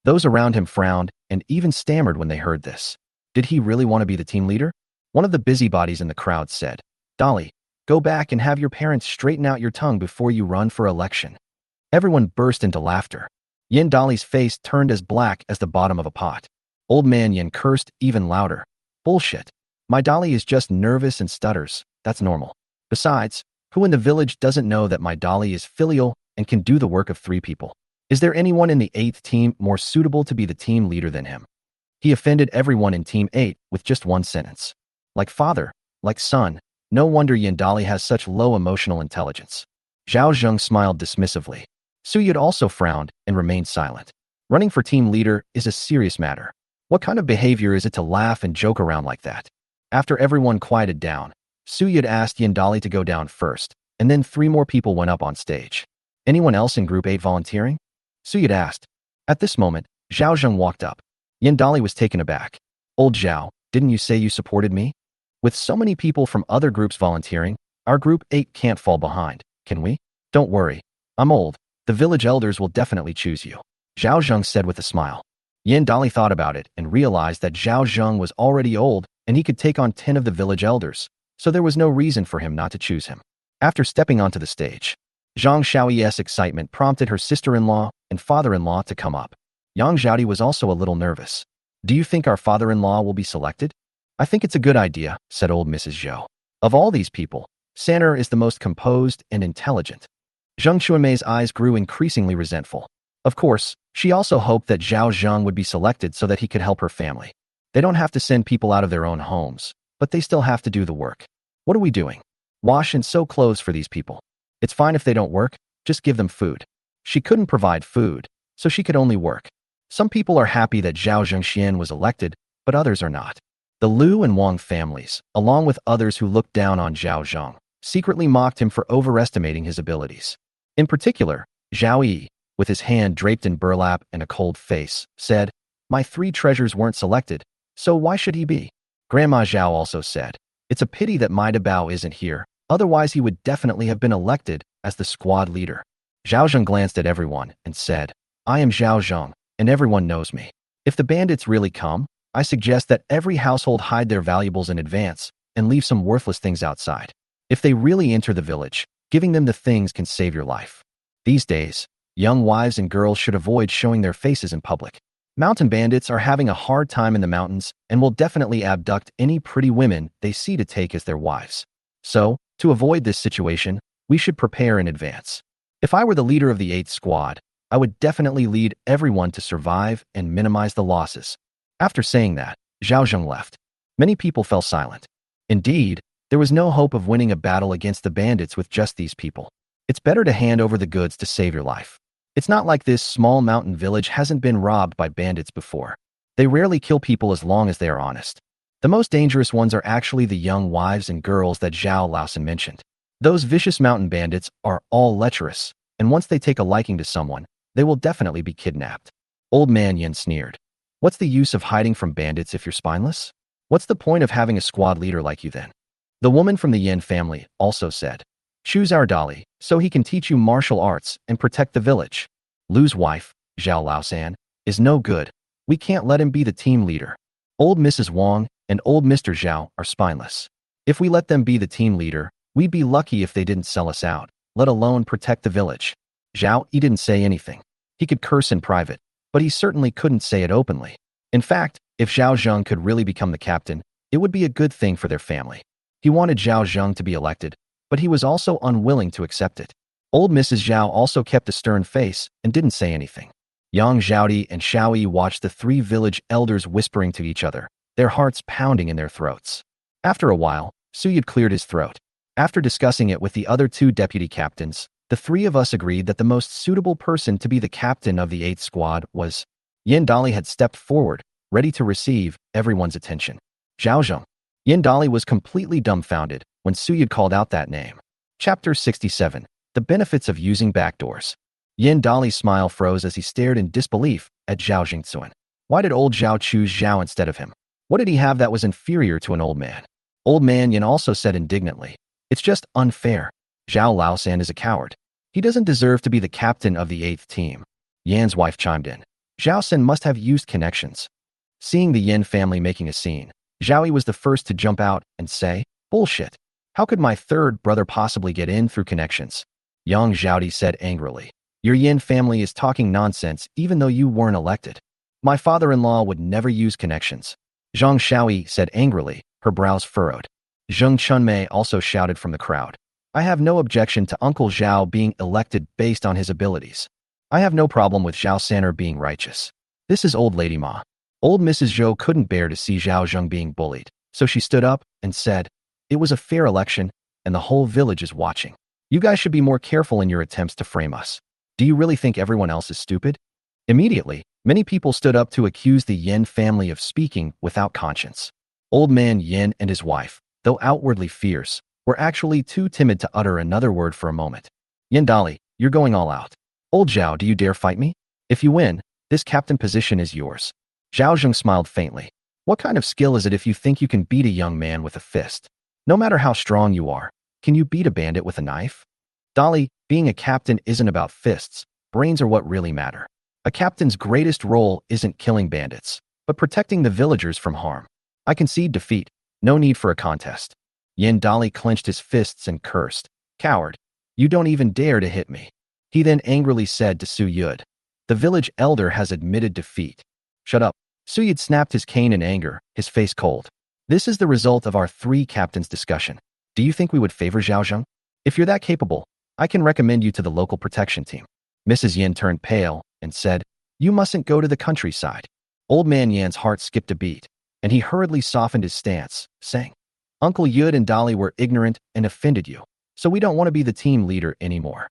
Those around him frowned and even stammered when they heard this. Did he really want to be the team leader? One of the busybodies in the crowd said, "Dolly, go back and have your parents straighten out your tongue before you run for election." Everyone burst into laughter. Yin Dali's face turned as black as the bottom of a pot. Old man Yin cursed even louder. "Bullshit. My Dolly is just nervous and stutters. That's normal. Besides, who in the village doesn't know that my Dolly is filial and can do the work of 3 people? Is there anyone in the 8th team more suitable to be the team leader than him?" He offended everyone in Team 8 with just one sentence. Like father, like son, no wonder Yin Dali has such low emotional intelligence. Zhao Zheng smiled dismissively. Su Yud also frowned and remained silent. Running for team leader is a serious matter. What kind of behavior is it to laugh and joke around like that? After everyone quieted down, Su Yud asked Yin Dali to go down first, and then 3 more people went up on stage. "Anyone else in Group 8 volunteering?" Su Yud asked. At this moment, Zhao Zheng walked up. Yin Dali was taken aback. "Old Zhao, didn't you say you supported me? With so many people from other groups volunteering, our Group 8 can't fall behind, can we? Don't worry. I'm old. The village elders will definitely choose you," Zhao Zheng said with a smile. Yin Dali thought about it and realized that Zhao Zheng was already old and he could take on 10 of the village elders, so there was no reason for him not to choose him. After stepping onto the stage, Zhang Xiaoyi's excitement prompted her sister-in-law and father-in-law to come up. Yang Zhaodi was also a little nervous. "Do you think our father-in-law will be selected?" "I think it's a good idea," said old Mrs. Zhou. "Of all these people, Saner is the most composed and intelligent." Zheng Chuanmei's eyes grew increasingly resentful. Of course, she also hoped that Zhao Zheng would be selected so that he could help her family. They don't have to send people out of their own homes, but they still have to do the work. "What are we doing? Wash and sew clothes for these people. It's fine if they don't work, just give them food." She couldn't provide food, so she could only work. Some people are happy that Zhao Zhengxian was elected, but others are not. The Liu and Wang families, along with others who looked down on Zhao Zheng, secretly mocked him for overestimating his abilities. In particular, Zhao Yi, with his hand draped in burlap and a cold face, said, "My 3 treasures weren't selected, So why should he be? Grandma Zhao also said, it's a pity that my Dabao isn't here, otherwise he would definitely have been elected as the squad leader. Zhao Zheng glanced at everyone and said, I am Zhao Zheng, and everyone knows me. If the bandits really come, I suggest that every household hide their valuables in advance and leave some worthless things outside. If they really enter the village, giving them the things can save your life. These days, young wives and girls should avoid showing their faces in public. Mountain bandits are having a hard time in the mountains and will definitely abduct any pretty women they see to take as their wives. So, to avoid this situation, we should prepare in advance. If I were the leader of the 8th squad, I would definitely lead everyone to survive and minimize the losses. After saying that, Zhao Zheng left. Many people fell silent. Indeed, there was no hope of winning a battle against the bandits with just these people. It's better to hand over the goods to save your life. It's not like this small mountain village hasn't been robbed by bandits before. They rarely kill people as long as they are honest. The most dangerous ones are actually the young wives and girls that Zhao Laosan mentioned. Those vicious mountain bandits are all lecherous, and once they take a liking to someone, they will definitely be kidnapped. Old man Yin sneered. What's the use of hiding from bandits if you're spineless? What's the point of having a squad leader like you then? The woman from the Yin family also said, choose our Dali, so he can teach you martial arts and protect the village. Lu's wife, Zhao Laosan, is no good. We can't let him be the team leader. Old Mrs. Wang and old Mr. Zhao are spineless. If we let them be the team leader, we'd be lucky if they didn't sell us out, let alone protect the village. Zhao Yi didn't say anything. He could curse in private, but he certainly couldn't say it openly. In fact, if Zhao Zheng could really become the captain, it would be a good thing for their family. He wanted Zhao Zheng to be elected, but he was also unwilling to accept it. Old Mrs. Zhao also kept a stern face and didn't say anything. Yang Zhaodi and Xiaoyi watched the 3 village elders whispering to each other, their hearts pounding in their throats. After a while, Suyid cleared his throat. After discussing it with the other 2 deputy captains, the 3 of us agreed that the most suitable person to be the captain of the 8th squad was Yin Dali had stepped forward, ready to receive everyone's attention. Zhao Zheng. Yin Dali was completely dumbfounded when Suyid called out that name. Chapter 67. The Benefits of Using Backdoors. Yin Dali's smile froze as he stared in disbelief at Zhao Jingzuan. Why did old Zhao choose Zhao instead of him? What did he have that was inferior to an old man? Old man Yin also said indignantly, it's just unfair. Zhao Laosan is a coward. He doesn't deserve to be the captain of the 8th team. Yan's wife chimed in. Zhao Sen must have used connections. Seeing the Yin family making a scene, Zhao Yi was the first to jump out and say, bullshit. How could my 3rd brother possibly get in through connections? Yang Zhaodi said angrily. Your Yin family is talking nonsense even though you weren't elected. My father-in-law would never use connections. Zhang Xiaoyi said angrily, her brows furrowed. Zheng Chunmei also shouted from the crowd. I have no objection to Uncle Zhao being elected based on his abilities. I have no problem with Zhao Saner being righteous. This is old Lady Ma. Old Mrs. Zhou couldn't bear to see Zhao Zheng being bullied, so she stood up and said, it was a fair election, and the whole village is watching. You guys should be more careful in your attempts to frame us. Do you really think everyone else is stupid? Immediately, many people stood up to accuse the Yin family of speaking without conscience. Old man Yin and his wife, though outwardly fierce, were actually too timid to utter another word for a moment. Yin Dali, you're going all out. Old Zhao, do you dare fight me? If you win, this captain position is yours. Zhao Zheng smiled faintly. What kind of skill is it if you think you can beat a young man with a fist? No matter how strong you are, can you beat a bandit with a knife? Dali, being a captain isn't about fists. Brains are what really matter. A captain's greatest role isn't killing bandits, but protecting the villagers from harm. I concede defeat. No need for a contest. Yin Dali clenched his fists and cursed. Coward. You don't even dare to hit me. He then angrily said to Su Yud. The village elder has admitted defeat. Shut up. Su Yud snapped his cane in anger, his face cold. This is the result of our 3 captains' discussion. Do you think we would favor Zhao Zheng? If you're that capable, I can recommend you to the local protection team. Mrs. Yin turned pale and said, you mustn't go to the countryside. Old man Yan's heart skipped a beat, and he hurriedly softened his stance, saying, Uncle Yud and Dali were ignorant and offended you, so we don't want to be the team leader anymore.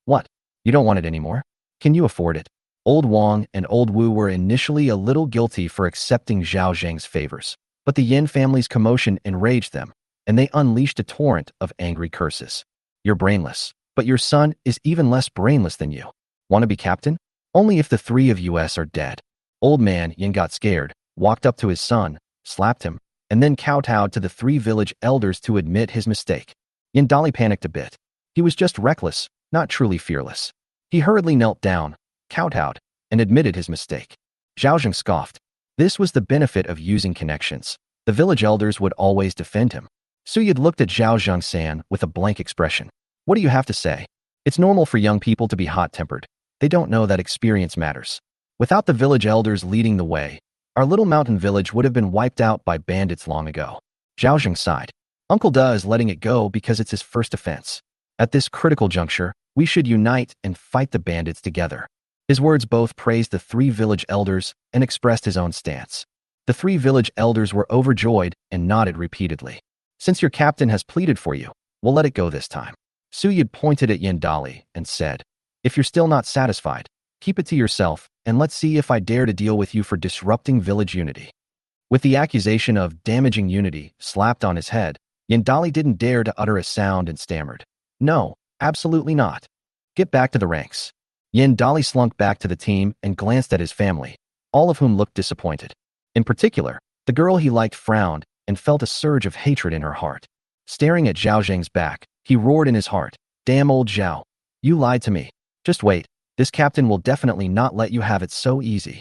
What? You don't want it anymore? Can you afford it? Old Wang and Old Wu were initially a little guilty for accepting Zhao Zheng's favors, but the Yin family's commotion enraged them, and they unleashed a torrent of angry curses. You're brainless, but your son is even less brainless than you. Want to be captain? Only if the 3 of us are dead. Old man Yin got scared, walked up to his son, slapped him, and then kowtowed to the 3 village elders to admit his mistake. Yandali panicked a bit. He was just reckless, not truly fearless. He hurriedly knelt down, kowtowed, and admitted his mistake. Zhao Zheng scoffed. This was the benefit of using connections. The village elders would always defend him. Suyid looked at Zhao Zheng-san with a blank expression. What do you have to say? It's normal for young people to be hot-tempered. They don't know that experience matters. Without the village elders leading the way, our little mountain village would have been wiped out by bandits long ago. Zhao Zheng sighed. Uncle Da is letting it go because it's his first offense. At this critical juncture, we should unite and fight the bandits together. His words both praised the 3 village elders and expressed his own stance. The 3 village elders were overjoyed and nodded repeatedly. Since your captain has pleaded for you, we'll let it go this time. Suyid pointed at Yandali and said, if you're still not satisfied, keep it to yourself, and let's see if I dare to deal with you for disrupting village unity. With the accusation of damaging unity slapped on his head, Yandali didn't dare to utter a sound and stammered. No, absolutely not. Get back to the ranks. Yandali slunk back to the team and glanced at his family, all of whom looked disappointed. In particular, the girl he liked frowned and felt a surge of hatred in her heart. Staring at Zhao Zheng's back, he roared in his heart, damn old Zhao. You lied to me. Just wait, this captain will definitely not let you have it so easy.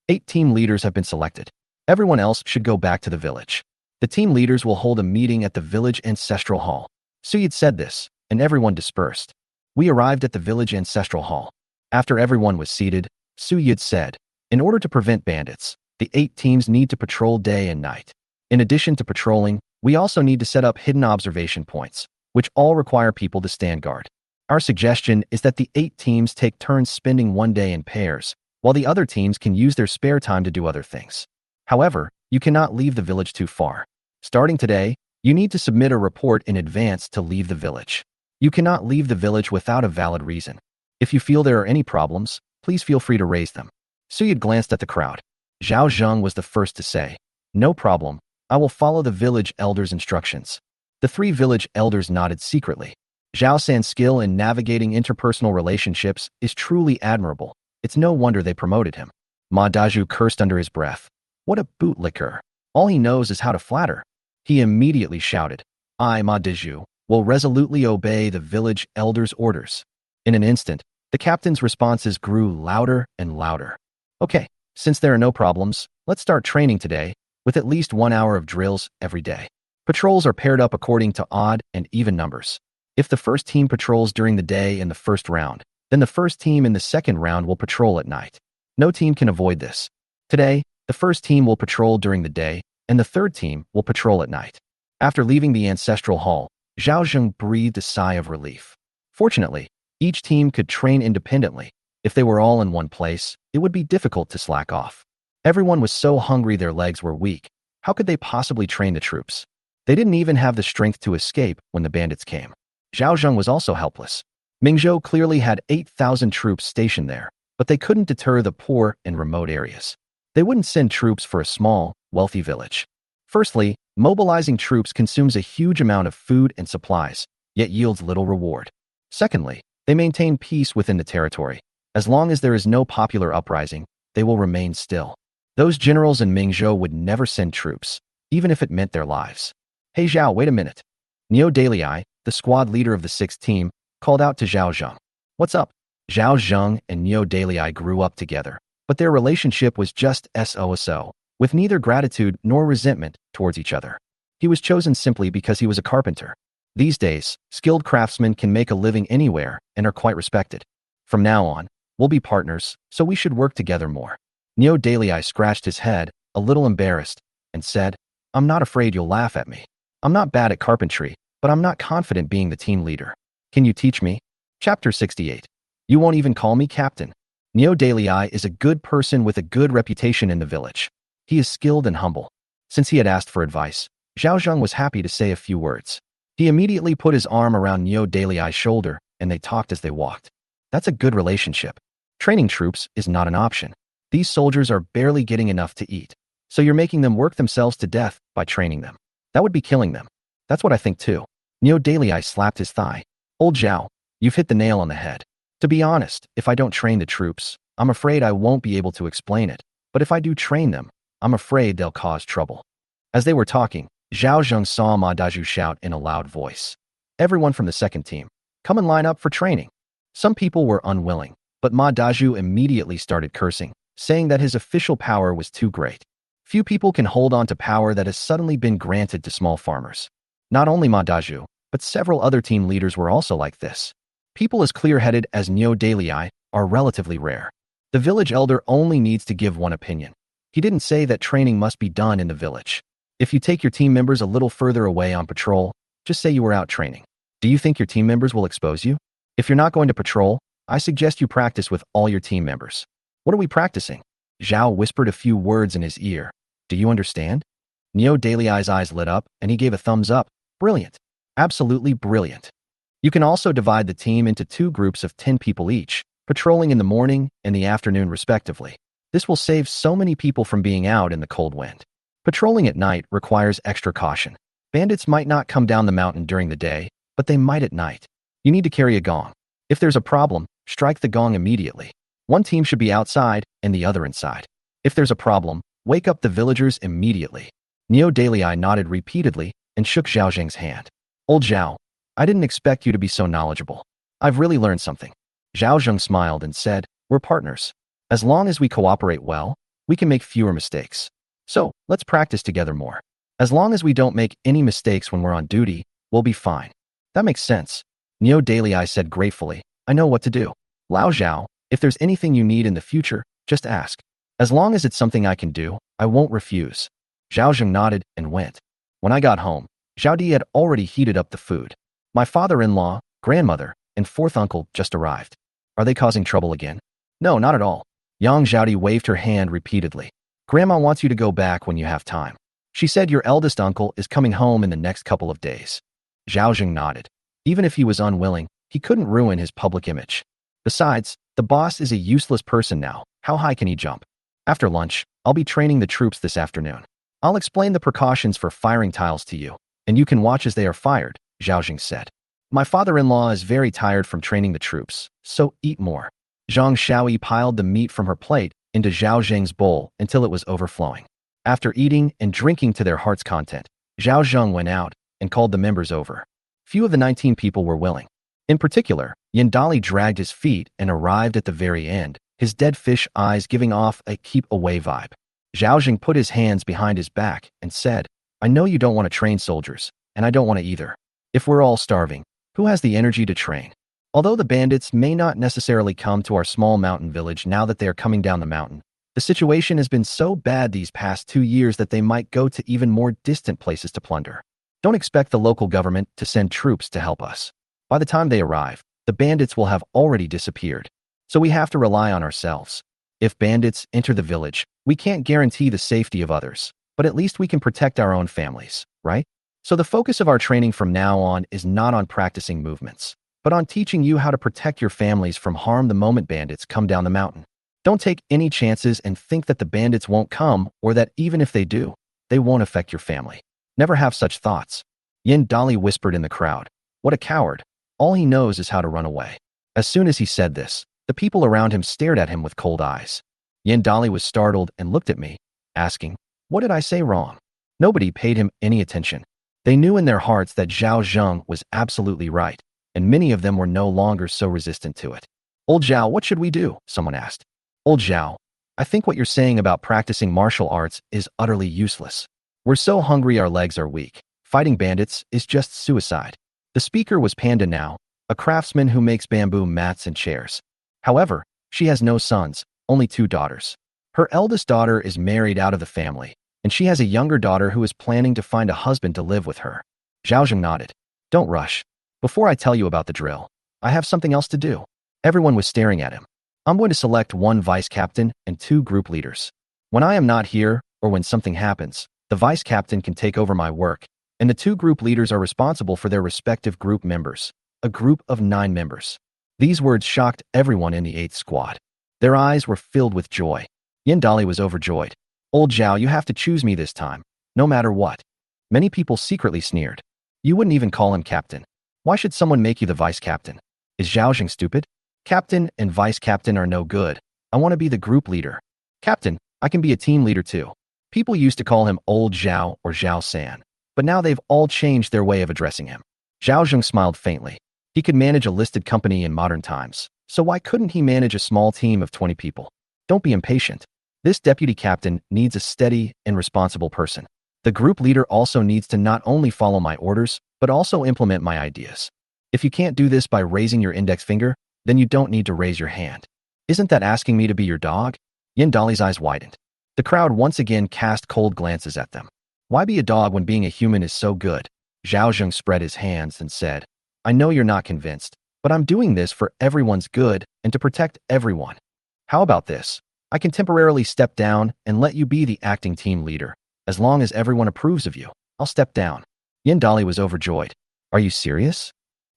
8 team leaders have been selected. Everyone else should go back to the village. The team leaders will hold a meeting at the village ancestral hall. Suyid said this, and everyone dispersed. We arrived at the village ancestral hall. After everyone was seated, Suyid said, in order to prevent bandits, the 8 teams need to patrol day and night. In addition to patrolling, we also need to set up hidden observation points, which all require people to stand guard. Our suggestion is that the 8 teams take turns spending one day in pairs, while the other teams can use their spare time to do other things. However, you cannot leave the village too far. Starting today, you need to submit a report in advance to leave the village. You cannot leave the village without a valid reason. If you feel there are any problems, please feel free to raise them. Suyid glanced at the crowd. Zhao Zheng was the first to say, no problem, I will follow the village elders' instructions. The 3 village elders nodded secretly. Zhao San's skill in navigating interpersonal relationships is truly admirable. It's no wonder they promoted him. Ma Daju cursed under his breath. What a bootlicker. All he knows is how to flatter. He immediately shouted, I, Ma Daju, will resolutely obey the village elders' orders. In an instant, the captain's responses grew louder and louder. Okay, since there are no problems, let's start training today, with at least 1 hour of drills every day. Patrols are paired up according to odd and even numbers. If the first team patrols during the day in the first round, then the first team in the second round will patrol at night. No team can avoid this. Today, the first team will patrol during the day, and the third team will patrol at night. After leaving the ancestral hall, Zhao Zheng breathed a sigh of relief. Fortunately, each team could train independently. If they were all in one place, it would be difficult to slack off. Everyone was so hungry their legs were weak. How could they possibly train the troops? They didn't even have the strength to escape when the bandits came. Zhao Zheng was also helpless. Mingzhou clearly had 8,000 troops stationed there, but they couldn't deter the poor in remote areas. They wouldn't send troops for a small, wealthy village. Firstly, mobilizing troops consumes a huge amount of food and supplies, yet yields little reward. Secondly, they maintain peace within the territory. As long as there is no popular uprising, they will remain still. Those generals in Mingzhou would never send troops, even if it meant their lives. Hey Zhao, wait a minute. Neo Dalai, the squad leader of the 6th team, called out to Zhao Zheng. What's up? Zhao Zheng and Neo Dalai grew up together, but their relationship was just so, with neither gratitude nor resentment towards each other. He was chosen simply because he was a carpenter. These days, skilled craftsmen can make a living anywhere and are quite respected. From now on, we'll be partners, so we should work together more. Neo Dalai scratched his head, a little embarrassed, and said, I'm not afraid you'll laugh at me. I'm not bad at carpentry, but I'm not confident being the team leader. Can you teach me? Chapter 68. You won't even call me captain. Neo Dalai is a good person with a good reputation in the village. He is skilled and humble. Since he had asked for advice, Zhao Zheng was happy to say a few words. He immediately put his arm around Neo Dalai's shoulder, and they talked as they walked. That's a good relationship. Training troops is not an option. These soldiers are barely getting enough to eat, so you're making them work themselves to death by training them. That would be killing them. That's what I think too. Neo Dalai slapped his thigh. Old Zhao, you've hit the nail on the head. To be honest, if I don't train the troops, I'm afraid I won't be able to explain it. But if I do train them, I'm afraid they'll cause trouble. As they were talking, Zhao Zheng saw Ma Daju shout in a loud voice. Everyone from the second team, come and line up for training. Some people were unwilling, but Ma Daju immediately started cursing, saying that his official power was too great. Few people can hold on to power that has suddenly been granted to small farmers. Not only Ma Daju, but several other team leaders were also like this. People as clear-headed as Neo Dalei are relatively rare. The village elder only needs to give one opinion. He didn't say that training must be done in the village. If you take your team members a little further away on patrol, just say you were out training. Do you think your team members will expose you? If you're not going to patrol, I suggest you practice with all your team members. What are we practicing? Zhao whispered a few words in his ear. Do you understand? Neo Dalei's eyes lit up, and he gave a thumbs up. Brilliant. Absolutely brilliant. You can also divide the team into 2 groups of 10 people each, patrolling in the morning and the afternoon respectively. This will save so many people from being out in the cold wind. Patrolling at night requires extra caution. Bandits might not come down the mountain during the day, but they might at night. You need to carry a gong. If there's a problem, strike the gong immediately. One team should be outside and the other inside. If there's a problem, wake up the villagers immediately. Neo Dalei nodded repeatedly and shook Zhao Zheng's hand. Old Zhao, I didn't expect you to be so knowledgeable. I've really learned something. Zhao Zheng smiled and said, we're partners. As long as we cooperate well, we can make fewer mistakes. So, let's practice together more. As long as we don't make any mistakes when we're on duty, we'll be fine. That makes sense. Neo Dalei said gratefully, I know what to do. Lao Zhao, if there's anything you need in the future, just ask. As long as it's something I can do, I won't refuse. Zhao Zheng nodded and went. When I got home, Zhao Di had already heated up the food. My father-in-law, grandmother, and 4th uncle just arrived. Are they causing trouble again? No, not at all. Yang Zhaodi waved her hand repeatedly. Grandma wants you to go back when you have time. She said your eldest uncle is coming home in the next couple of days. Zhao Zheng nodded. Even if he was unwilling, he couldn't ruin his public image. Besides, the boss is a useless person now. How high can he jump? After lunch, I'll be training the troops this afternoon. I'll explain the precautions for firing tiles to you, and you can watch as they are fired, Zhao Zheng said. My father-in-law is very tired from training the troops, so eat more. Zhang Shaoyi piled the meat from her plate into Zhao Zheng's bowl until it was overflowing. After eating and drinking to their heart's content, Zhao Zheng went out and called the members over. Few of the 19 people were willing. In particular, Yandali dragged his feet and arrived at the very end, his dead fish eyes giving off a keep-away vibe. Zhao Zheng put his hands behind his back and said, I know you don't want to train soldiers, and I don't want to either. If we're all starving, who has the energy to train? Although the bandits may not necessarily come to our small mountain village now that they are coming down the mountain, the situation has been so bad these past 2 years that they might go to even more distant places to plunder. Don't expect the local government to send troops to help us. By the time they arrive, the bandits will have already disappeared. So we have to rely on ourselves. If bandits enter the village, we can't guarantee the safety of others, but at least we can protect our own families, right? So the focus of our training from now on is not on practicing movements, but on teaching you how to protect your families from harm the moment bandits come down the mountain. Don't take any chances and think that the bandits won't come or that even if they do, they won't affect your family. Never have such thoughts. Yin Dali whispered in the crowd. What a coward. All he knows is how to run away. As soon as he said this, the people around him stared at him with cold eyes. Yin Dali was startled and looked at me, asking, what did I say wrong? Nobody paid him any attention. They knew in their hearts that Zhao Zheng was absolutely right, and many of them were no longer so resistant to it. Old Zhao, what should we do? Someone asked. Old Zhao, I think what you're saying about practicing martial arts is utterly useless. We're so hungry our legs are weak. Fighting bandits is just suicide. The speaker was Panda now, a craftsman who makes bamboo mats and chairs. However, she has no sons, only 2 daughters. Her eldest daughter is married out of the family, and she has a younger daughter who is planning to find a husband to live with her. Zhao Zheng nodded. Don't rush. Before I tell you about the drill, I have something else to do. Everyone was staring at him. I'm going to select 1 vice captain and 2 group leaders. When I am not here, or when something happens, the vice captain can take over my work, and the 2 group leaders are responsible for their respective group members, a group of 9 members. These words shocked everyone in the 8th squad. Their eyes were filled with joy. Yin Dali was overjoyed. Old Zhao, you have to choose me this time, no matter what. Many people secretly sneered. You wouldn't even call him captain. Why should someone make you the vice captain? Is Zhao Zheng stupid? Captain and vice captain are no good. I want to be the group leader. Captain, I can be a team leader too. People used to call him Old Zhao or Zhao San, but now they've all changed their way of addressing him. Zhao Zheng smiled faintly. He could manage a listed company in modern times, so why couldn't he manage a small team of 20 people? Don't be impatient. This deputy captain needs a steady and responsible person. The group leader also needs to not only follow my orders, but also implement my ideas. If you can't do this by raising your index finger, then you don't need to raise your hand. Isn't that asking me to be your dog? Yin Dali's eyes widened. The crowd once again cast cold glances at them. Why be a dog when being a human is so good? Zhao Zheng spread his hands and said, I know you're not convinced, but I'm doing this for everyone's good and to protect everyone. How about this? I can temporarily step down and let you be the acting team leader. As long as everyone approves of you, I'll step down. Yin Dali was overjoyed. Are you serious?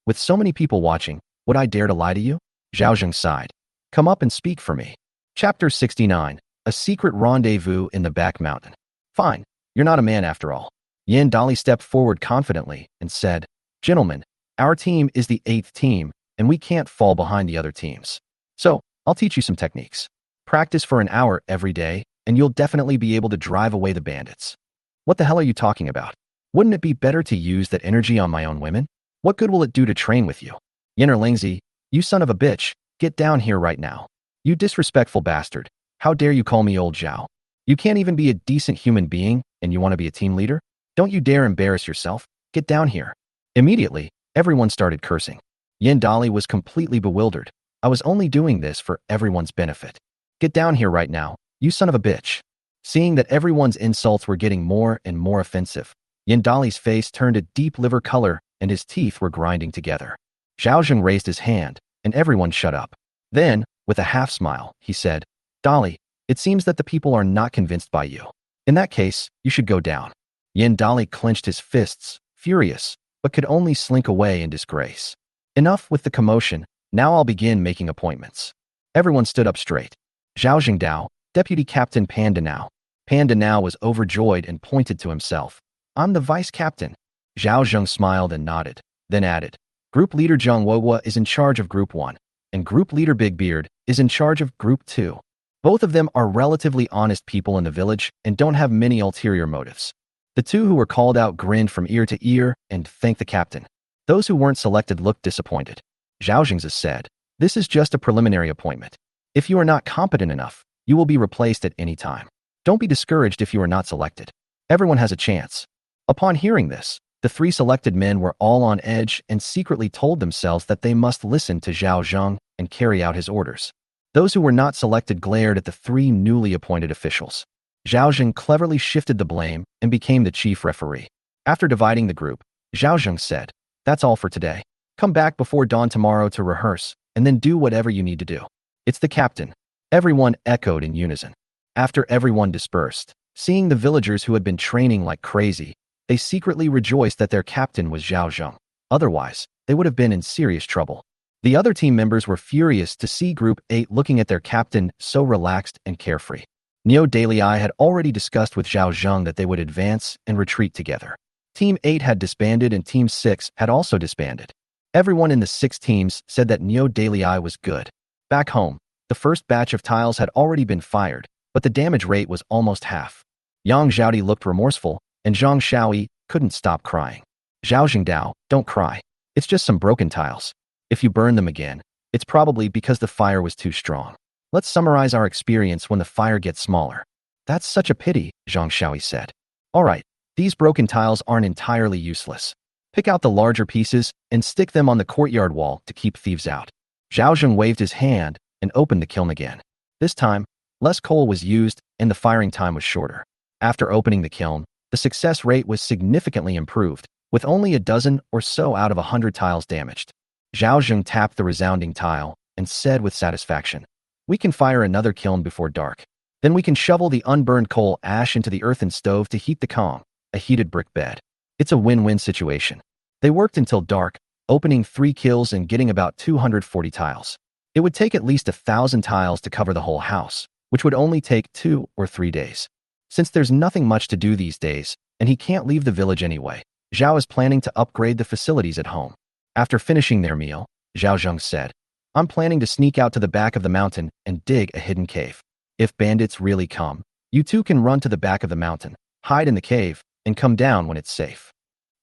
With so many people watching, would I dare to lie to you? Zhao Zheng sighed. Come up and speak for me. Chapter 69. A secret rendezvous in the back mountain. Fine, you're not a man after all. Yin Dali stepped forward confidently and said, Gentlemen, our team is the 8th team, and we can't fall behind the other teams. So, I'll teach you some techniques. Practice for an hour every day, and you'll definitely be able to drive away the bandits. What the hell are you talking about? Wouldn't it be better to use that energy on my own women? What good will it do to train with you? Yinner Lingzi, you son of a bitch, get down here right now. You disrespectful bastard. How dare you call me old Zhao? You can't even be a decent human being, and you want to be a team leader? Don't you dare embarrass yourself. Get down here. Immediately, everyone started cursing. Yin Dali was completely bewildered. I was only doing this for everyone's benefit. Get down here right now, you son of a bitch. Seeing that everyone's insults were getting more and more offensive, Yin Dali's face turned a deep liver color and his teeth were grinding together. Zhao Zheng raised his hand, and everyone shut up. Then, with a half smile, he said, Dali, it seems that the people are not convinced by you. In that case, you should go down. Yin Dali clenched his fists, furious, but could only slink away in disgrace. Enough with the commotion, now I'll begin making appointments. Everyone stood up straight. Zhao Zhengdao, Deputy Captain Panda Now. Panda Now was overjoyed and pointed to himself. I'm the vice captain. Zhao Zheng smiled and nodded, then added, Group Leader Zhang Woguo is in charge of Group 1, and Group Leader Big Beard is in charge of Group 2. Both of them are relatively honest people in the village and don't have many ulterior motives. The two who were called out grinned from ear to ear and thanked the captain. Those who weren't selected looked disappointed. Zhao Zheng said, This is just a preliminary appointment. If you are not competent enough, you will be replaced at any time. Don't be discouraged if you are not selected. Everyone has a chance. Upon hearing this, the 3 selected men were all on edge and secretly told themselves that they must listen to Zhao Zheng and carry out his orders. Those who were not selected glared at the 3 newly appointed officials. Zhao Zheng cleverly shifted the blame and became the chief referee. After dividing the group, Zhao Zheng said, That's all for today. Come back before dawn tomorrow to rehearse, and then do whatever you need to do. It's the captain. Everyone echoed in unison. After everyone dispersed, seeing the villagers who had been training like crazy, they secretly rejoiced that their captain was Zhao Zheng. Otherwise, they would have been in serious trouble. The other team members were furious to see Group 8 looking at their captain so relaxed and carefree. Neo Daily Eye had already discussed with Zhao Zheng that they would advance and retreat together. Team 8 had disbanded and Team 6 had also disbanded. Everyone in the 6 teams said that Neo Daily Eye was good. Back home, the first batch of tiles had already been fired, but the damage rate was almost half. Yang Zhaodi looked remorseful, and Zhang Shaoyi couldn't stop crying. Zhao Zhengdao, don't cry. It's just some broken tiles. If you burn them again, it's probably because the fire was too strong. Let's summarize our experience when the fire gets smaller. That's such a pity, Zhang Shaoyi said. All right, these broken tiles aren't entirely useless. Pick out the larger pieces and stick them on the courtyard wall to keep thieves out. Zhao Zheng waved his hand and opened the kiln again. This time, less coal was used and the firing time was shorter. After opening the kiln, the success rate was significantly improved, with only a dozen or so out of 100 tiles damaged. Zhao Zheng tapped the resounding tile and said with satisfaction, We can fire another kiln before dark. Then we can shovel the unburned coal ash into the earthen stove to heat the kong, a heated brick bed. It's a win-win situation. They worked until dark, opening 3 kilns and getting about 240 tiles. It would take at least 1,000 tiles to cover the whole house, which would only take 2 or 3 days. Since there's nothing much to do these days, and he can't leave the village anyway, Zhao is planning to upgrade the facilities at home. After finishing their meal, Zhao Zheng said, I'm planning to sneak out to the back of the mountain and dig a hidden cave. If bandits really come, You two can run to the back of the mountain, hide in the cave, and come down when it's safe.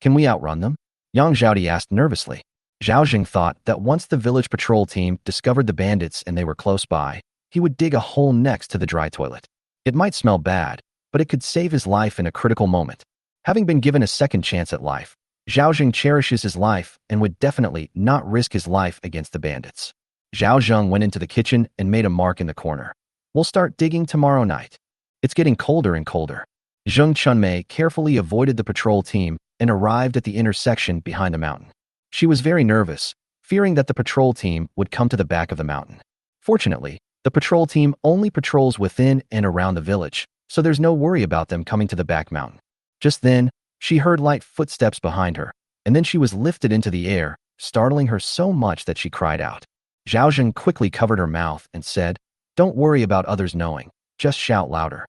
Can we outrun them? Yang Zhaodi asked nervously. Zhao Zheng thought that once the village patrol team discovered the bandits and they were close by, he would dig a hole next to the dry toilet. It might smell bad, but it could save his life in a critical moment. Having been given a second chance at life, Zhao Zheng cherishes his life and would definitely not risk his life against the bandits. Zhao Zheng went into the kitchen and made a mark in the corner. We'll start digging tomorrow night. It's getting colder and colder. Zheng Chunmei carefully avoided the patrol team and arrived at the intersection behind the mountain. She was very nervous, fearing that the patrol team would come to the back of the mountain. Fortunately, the patrol team only patrols within and around the village, so there's no worry about them coming to the back mountain. Just then, she heard light footsteps behind her, and then she was lifted into the air, startling her so much that she cried out. Zhao Zheng quickly covered her mouth and said, "Don't worry about others knowing, just shout louder."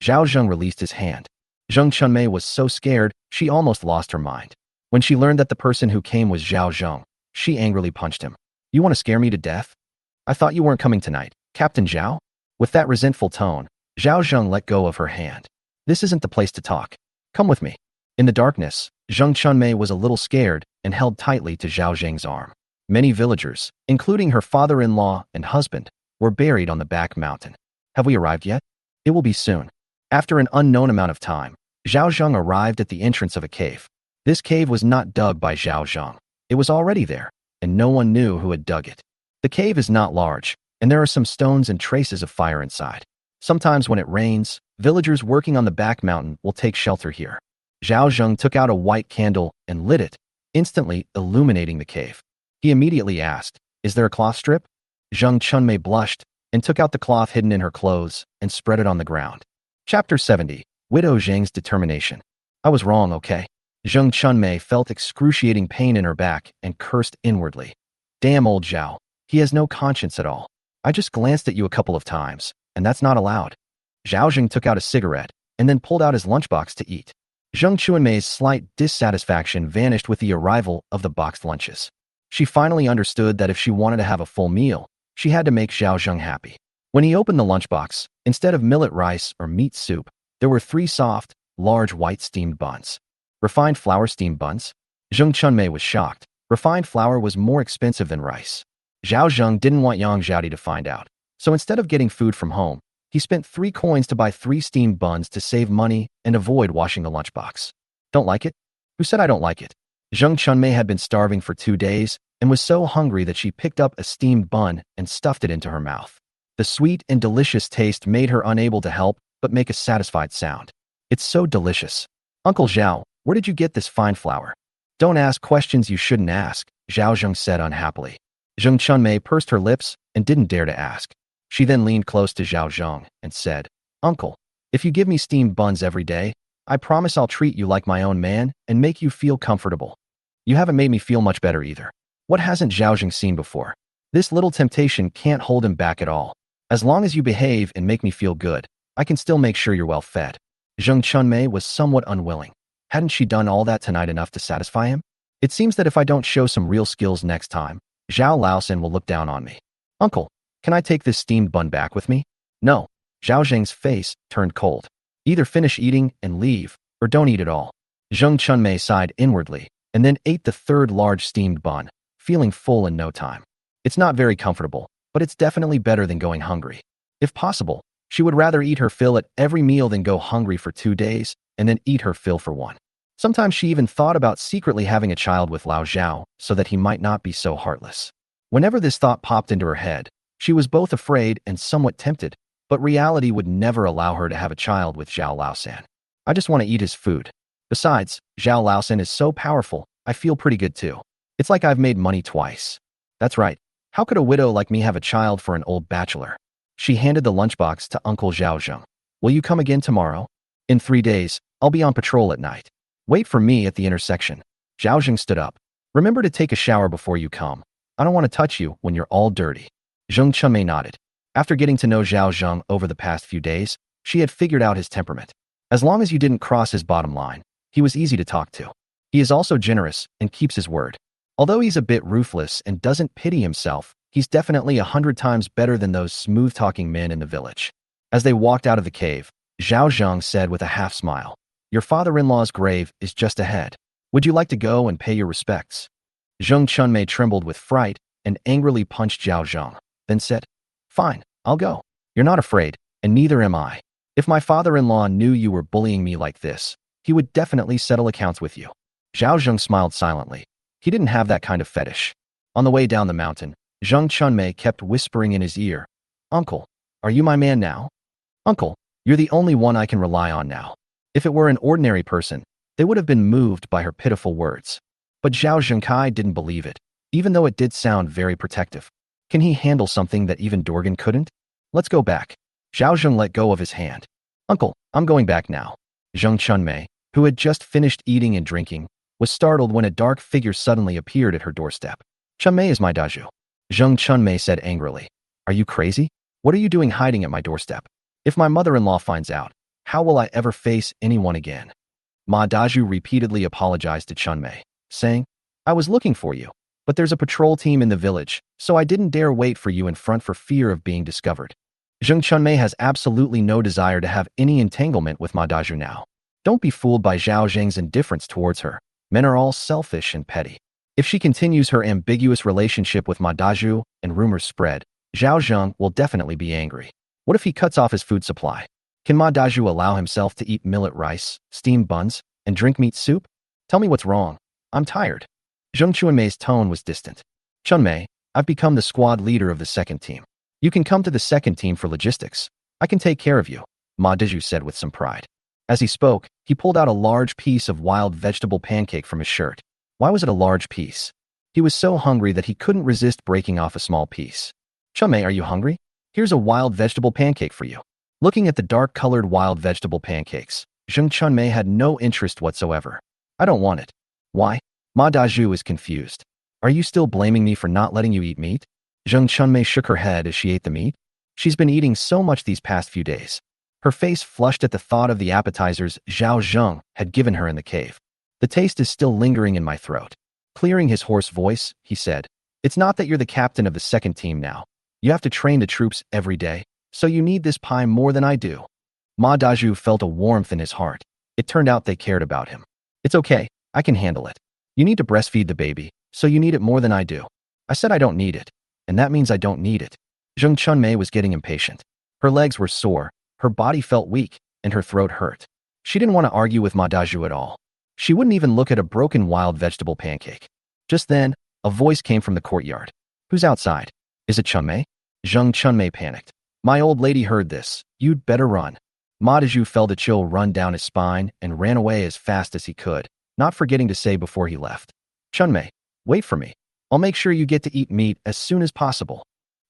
Zhao Zheng released his hand. Zheng Chunmei was so scared, she almost lost her mind. When she learned that the person who came was Zhao Zheng, she angrily punched him. "You want to scare me to death? I thought you weren't coming tonight, Captain Zhao?" With that resentful tone, Zhao Zheng let go of her hand. "This isn't the place to talk. Come with me." In the darkness, Zheng Chunmei was a little scared and held tightly to Zhao Zheng's arm. Many villagers, including her father-in-law and husband, were buried on the back mountain. Have we arrived yet? It will be soon. After an unknown amount of time, Zhao Zheng arrived at the entrance of a cave. This cave was not dug by Zhao Zheng. It was already there, and no one knew who had dug it. The cave is not large, and there are some stones and traces of fire inside. Sometimes when it rains, villagers working on the back mountain will take shelter here. Zhao Zheng took out a white candle and lit it, instantly illuminating the cave. He immediately asked, "Is there a cloth strip?" Zheng Chunmei blushed and took out the cloth hidden in her clothes and spread it on the ground. Chapter 70. Widow Zheng's Determination. "I was wrong, okay?" Zheng Chunmei felt excruciating pain in her back and cursed inwardly. "Damn old Zhao. He has no conscience at all. I just glanced at you a couple of times, and that's not allowed." Zhao Zheng took out a cigarette and then pulled out his lunchbox to eat. Zheng Chunmei's slight dissatisfaction vanished with the arrival of the boxed lunches. She finally understood that if she wanted to have a full meal, she had to make Zhao Zheng happy. When he opened the lunchbox, instead of millet rice or meat soup, there were 3 soft, large white steamed buns. Refined flour steamed buns? Zheng Chunmei was shocked. Refined flour was more expensive than rice. Zhao Zheng didn't want Yang Zhaodi to find out, so instead of getting food from home, he spent 3 coins to buy 3 steamed buns to save money and avoid washing the lunchbox. Don't like it? Who said I don't like it? Zheng Chunmei had been starving for 2 days and was so hungry that she picked up a steamed bun and stuffed it into her mouth. The sweet and delicious taste made her unable to help but make a satisfied sound. "It's so delicious. Uncle Zhao, where did you get this fine flour?" "Don't ask questions you shouldn't ask," Zhao Zheng said unhappily. Zheng Chunmei pursed her lips and didn't dare to ask. She then leaned close to Zhao Zheng and said, "Uncle, if you give me steamed buns every day, I promise I'll treat you like my own man and make you feel comfortable." "You haven't made me feel much better either." What hasn't Zhao Zheng seen before? This little temptation can't hold him back at all. "As long as you behave and make me feel good, I can still make sure you're well fed." Zheng Chunmei was somewhat unwilling. Hadn't she done all that tonight enough to satisfy him? "It seems that if I don't show some real skills next time, Zhao Laosan will look down on me." "Uncle, can I take this steamed bun back with me?" "No." Zhao Zheng's face turned cold. "Either finish eating and leave, or don't eat at all." Zheng Chunmei sighed inwardly, and then ate the 3rd large steamed bun, feeling full in no time. It's not very comfortable, but it's definitely better than going hungry. If possible, she would rather eat her fill at every meal than go hungry for 2 days and then eat her fill for 1. Sometimes she even thought about secretly having a child with Lao Zhao so that he might not be so heartless. Whenever this thought popped into her head, she was both afraid and somewhat tempted, but reality would never allow her to have a child with Zhao Laosan. "I just want to eat his food. Besides, Zhao Laosan is so powerful, I feel pretty good too. It's like I've made money twice." "That's right. How could a widow like me have a child for an old bachelor?" She handed the lunchbox to Uncle Zhao Zheng. "Will you come again tomorrow?" "In 3 days, I'll be on patrol at night. Wait for me at the intersection." Zhao Zheng stood up. "Remember to take a shower before you come. I don't want to touch you when you're all dirty." Zheng Chunmei nodded. After getting to know Zhao Zheng over the past few days, she had figured out his temperament. As long as you didn't cross his bottom line, he was easy to talk to. He is also generous and keeps his word. Although he's a bit ruthless and doesn't pity himself, he's definitely 100 times better than those smooth-talking men in the village. As they walked out of the cave, Zhao Zheng said with a half-smile, "Your father-in-law's grave is just ahead. Would you like to go and pay your respects?" Zheng Chunmei trembled with fright and angrily punched Zhao Zheng, then said, "Fine, I'll go. You're not afraid, and neither am I. If my father-in-law knew you were bullying me like this, he would definitely settle accounts with you." Zhao Zheng smiled silently. He didn't have that kind of fetish. On the way down the mountain, Zheng Chunmei kept whispering in his ear, "Uncle, are you my man now? Uncle, you're the only one I can rely on now." If it were an ordinary person, they would have been moved by her pitiful words. But Zhao Zhengkai didn't believe it, even though it did sound very protective. Can he handle something that even Dorgan couldn't? "Let's go back." Zhao Zheng let go of his hand. "Uncle, I'm going back now." Zheng Chunmei, who had just finished eating and drinking, was startled when a dark figure suddenly appeared at her doorstep. "Chunmei is my daju," Zheng Chunmei said angrily. "Are you crazy? What are you doing hiding at my doorstep? If my mother-in-law finds out, how will I ever face anyone again?" Ma Daju repeatedly apologized to Chunmei, saying, "I was looking for you, but there's a patrol team in the village, so I didn't dare wait for you in front for fear of being discovered." Zheng Chunmei has absolutely no desire to have any entanglement with Ma Daju now. Don't be fooled by Zhao Zheng's indifference towards her. Men are all selfish and petty. If she continues her ambiguous relationship with Ma Daju and rumors spread, Zhao Zheng will definitely be angry. What if he cuts off his food supply? Can Ma Daju allow himself to eat millet rice, steamed buns, and drink meat soup? Tell me what's wrong. I'm tired. Zheng Chunmei's tone was distant. "Chunmei, I've become the squad leader of the second team. You can come to the second team for logistics. I can take care of you," Ma Daju said with some pride. As he spoke, he pulled out a large piece of wild vegetable pancake from his shirt. Why was it a large piece? He was so hungry that he couldn't resist breaking off a small piece. "Chunmei, are you hungry? Here's a wild vegetable pancake for you." Looking at the dark-colored wild vegetable pancakes, Zheng Chunmei had no interest whatsoever. "I don't want it." "Why?" Ma Daju is confused. "Are you still blaming me for not letting you eat meat?" Zheng Chunmei shook her head as she ate the meat. She's been eating so much these past few days. Her face flushed at the thought of the appetizers Zhao Zheng had given her in the cave. "The taste is still lingering in my throat." Clearing his hoarse voice, he said, "It's not that you're the captain of the second team now. You have to train the troops every day, so you need this pie more than I do." Ma Daju felt a warmth in his heart. It turned out they cared about him. "It's okay, I can handle it. You need to breastfeed the baby, so you need it more than I do." "I said I don't need it, and that means I don't need it." Zheng Chunmei was getting impatient. Her legs were sore, her body felt weak, and her throat hurt. She didn't want to argue with Ma Daju at all. She wouldn't even look at a broken wild vegetable pancake. Just then, a voice came from the courtyard. "Who's outside? Is it Chunmei?" Zheng Chunmei panicked. "My old lady heard this. You'd better run." Ma Daju felt a chill run down his spine and ran away as fast as he could, not forgetting to say before he left, "Chunmei, wait for me. I'll make sure you get to eat meat as soon as possible."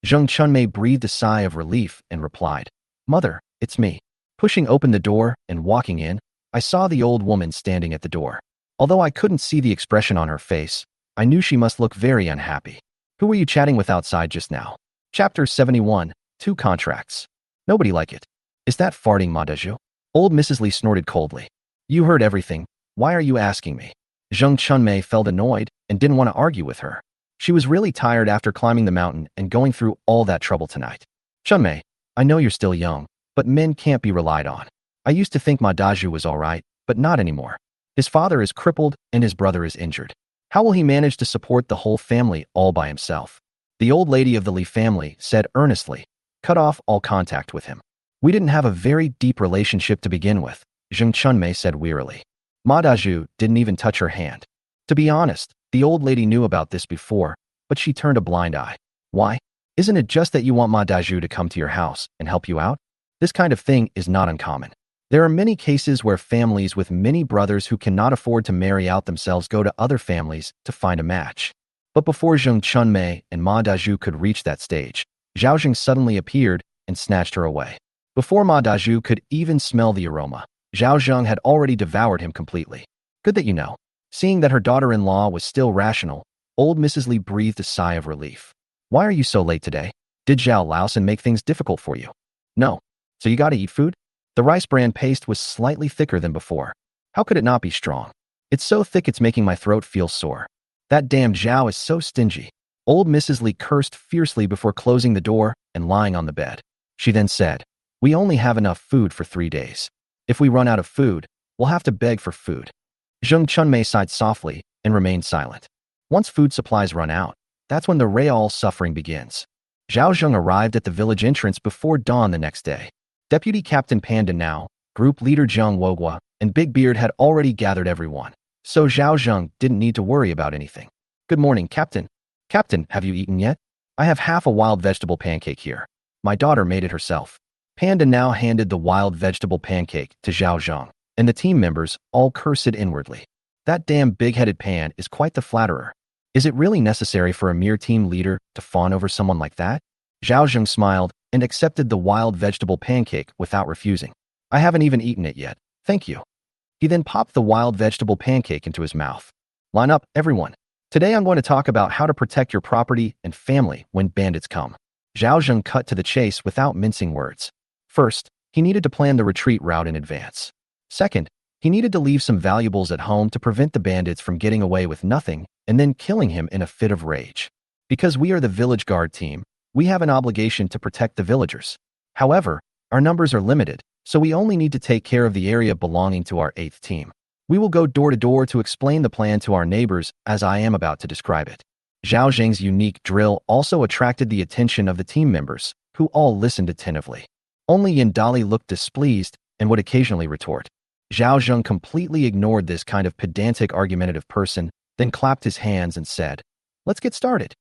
Zheng Chunmei breathed a sigh of relief and replied, "Mother, it's me." Pushing open the door and walking in, I saw the old woman standing at the door. Although I couldn't see the expression on her face, I knew she must look very unhappy. "Who were you chatting with outside just now?" Chapter 71, 2 Contracts. "Nobody like it." "Is that farting, Ma Daju?" Old Mrs. Li snorted coldly. "You heard everything. Why are you asking me?" Zheng Chunmei felt annoyed and didn't want to argue with her. She was really tired after climbing the mountain and going through all that trouble tonight. "Chunmei, I know you're still young, but men can't be relied on. I used to think Ma Daju was all right, but not anymore. His father is crippled and his brother is injured. How will he manage to support the whole family all by himself?" The old lady of the Li family said earnestly, "Cut off all contact with him." "We didn't have a very deep relationship to begin with," Zheng Chunmei said wearily. Ma Daju didn't even touch her hand. To be honest, the old lady knew about this before, but she turned a blind eye. "Why? Isn't it just that you want Ma Daju to come to your house and help you out? This kind of thing is not uncommon. There are many cases where families with many brothers who cannot afford to marry out themselves go to other families to find a match." But before Zheng Chunmei and Ma Daju could reach that stage, Zhao Zheng suddenly appeared and snatched her away. Before Ma Daju could even smell the aroma, Zhao Zheng had already devoured him completely. "Good that you know." Seeing that her daughter-in-law was still rational, old Mrs. Li breathed a sigh of relief. "Why are you so late today? Did Zhao Laosan make things difficult for you?" "No. So you gotta eat food?" The rice bran paste was slightly thicker than before. How could it not be strong? "It's so thick it's making my throat feel sore." "That damn Zhao is so stingy." Old Mrs. Li cursed fiercely before closing the door and lying on the bed. She then said, We only have enough food for 3 days. If we run out of food, we'll have to beg for food. Zheng Chunmei sighed softly and remained silent. Once food supplies run out, that's when the real suffering begins. Zhao Zheng arrived at the village entrance before dawn the next day. Deputy Captain Panda Now, Group Leader Zheng Wogua, and Big Beard had already gathered everyone, so Zhao Zheng didn't need to worry about anything. Good morning, Captain. Captain, have you eaten yet? I have half a wild vegetable pancake here. My daughter made it herself. Panda Now handed the wild vegetable pancake to Zhao Zheng, and the team members all cursed inwardly. That damn big-headed Pan is quite the flatterer. Is it really necessary for a mere team leader to fawn over someone like that? Zhao Zheng smiled and accepted the wild vegetable pancake without refusing. I haven't even eaten it yet, thank you. He then popped the wild vegetable pancake into his mouth. Line up, everyone. Today I'm going to talk about how to protect your property and family when bandits come. Zhao Zheng cut to the chase without mincing words. First, he needed to plan the retreat route in advance. Second, he needed to leave some valuables at home to prevent the bandits from getting away with nothing and then killing him in a fit of rage. Because we are the village guard team, we have an obligation to protect the villagers. However, our numbers are limited, so we only need to take care of the area belonging to our 8th team. We will go door to door to explain the plan to our neighbors as I am about to describe it. Zhao Zheng's unique drill also attracted the attention of the team members, who all listened attentively. Only Yandali looked displeased and would occasionally retort. Zhao Zheng completely ignored this kind of pedantic argumentative person, then clapped his hands and said, "Let's get started."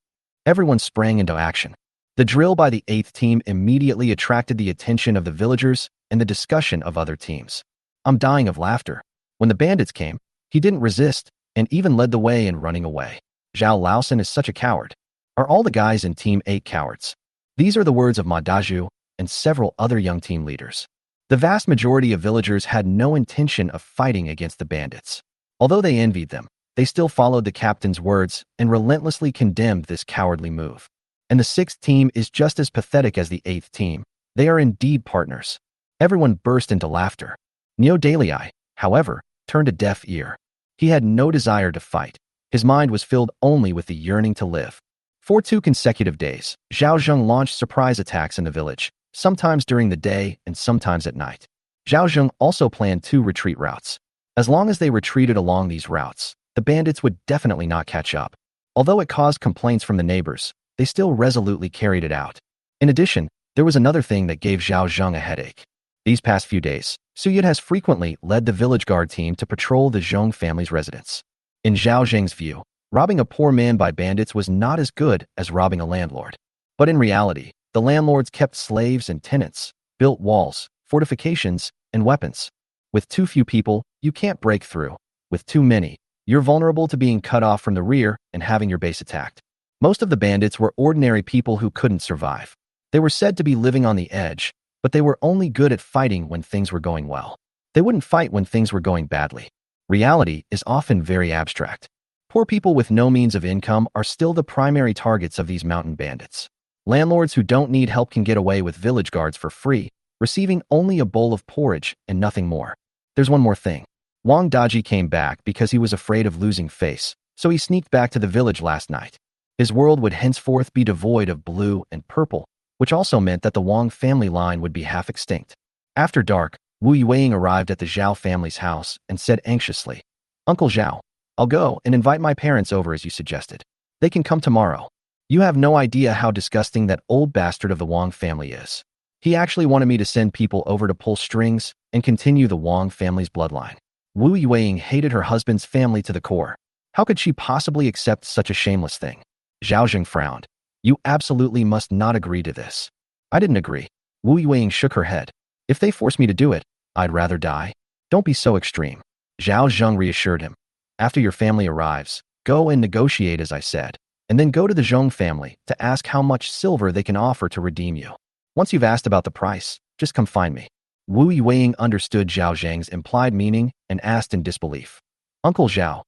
Everyone sprang into action. The drill by the 8th team immediately attracted the attention of the villagers and the discussion of other teams. I'm dying of laughter. When the bandits came, he didn't resist and even led the way in running away. Zhao Laosan is such a coward. Are all the guys in Team 8 cowards? These are the words of Ma Dazhu and several other young team leaders. The vast majority of villagers had no intention of fighting against the bandits. Although they envied them, they still followed the captain's words and relentlessly condemned this cowardly move. And the 6th team is just as pathetic as the 8th team. They are indeed partners. Everyone burst into laughter. Neo Dalai, however, turned a deaf ear. He had no desire to fight. His mind was filled only with the yearning to live. For 2 consecutive days, Zhao Zheng launched surprise attacks in the village, sometimes during the day and sometimes at night. Zhao Zheng also planned 2 retreat routes. As long as they retreated along these routes, the bandits would definitely not catch up. Although it caused complaints from the neighbors, they still resolutely carried it out. In addition, there was another thing that gave Zhao Zheng a headache. These past few days, Suyud has frequently led the village guard team to patrol the Zheng family's residence. In Zhao Zheng's view, robbing a poor man by bandits was not as good as robbing a landlord. But in reality, the landlords kept slaves and tenants, built walls, fortifications, and weapons. With too few people, you can't break through. With too many, you're vulnerable to being cut off from the rear and having your base attacked. Most of the bandits were ordinary people who couldn't survive. They were said to be living on the edge, but they were only good at fighting when things were going well. They wouldn't fight when things were going badly. Reality is often very abstract. Poor people with no means of income are still the primary targets of these mountain bandits. Landlords who don't need help can get away with village guards for free, receiving only a bowl of porridge and nothing more. There's one more thing. Wang Daji came back because he was afraid of losing face, so he sneaked back to the village last night. His world would henceforth be devoid of blue and purple, which also meant that the Wang family line would be half extinct. After dark, Wu Yueying arrived at the Zhao family's house and said anxiously, "Uncle Zhao, I'll go and invite my parents over as you suggested. They can come tomorrow. You have no idea how disgusting that old bastard of the Wang family is. He actually wanted me to send people over to pull strings and continue the Wang family's bloodline." Wu Yueying hated her husband's family to the core. How could she possibly accept such a shameless thing? Zhao Zheng frowned. You absolutely must not agree to this. I didn't agree. Wu Yueying shook her head. If they force me to do it, I'd rather die. Don't be so extreme. Zhao Zheng reassured him. After your family arrives, go and negotiate as I said, and then go to the Zheng family to ask how much silver they can offer to redeem you. Once you've asked about the price, just come find me. Wu Yueying understood Zhao Zheng's implied meaning and asked in disbelief. Uncle Zhao,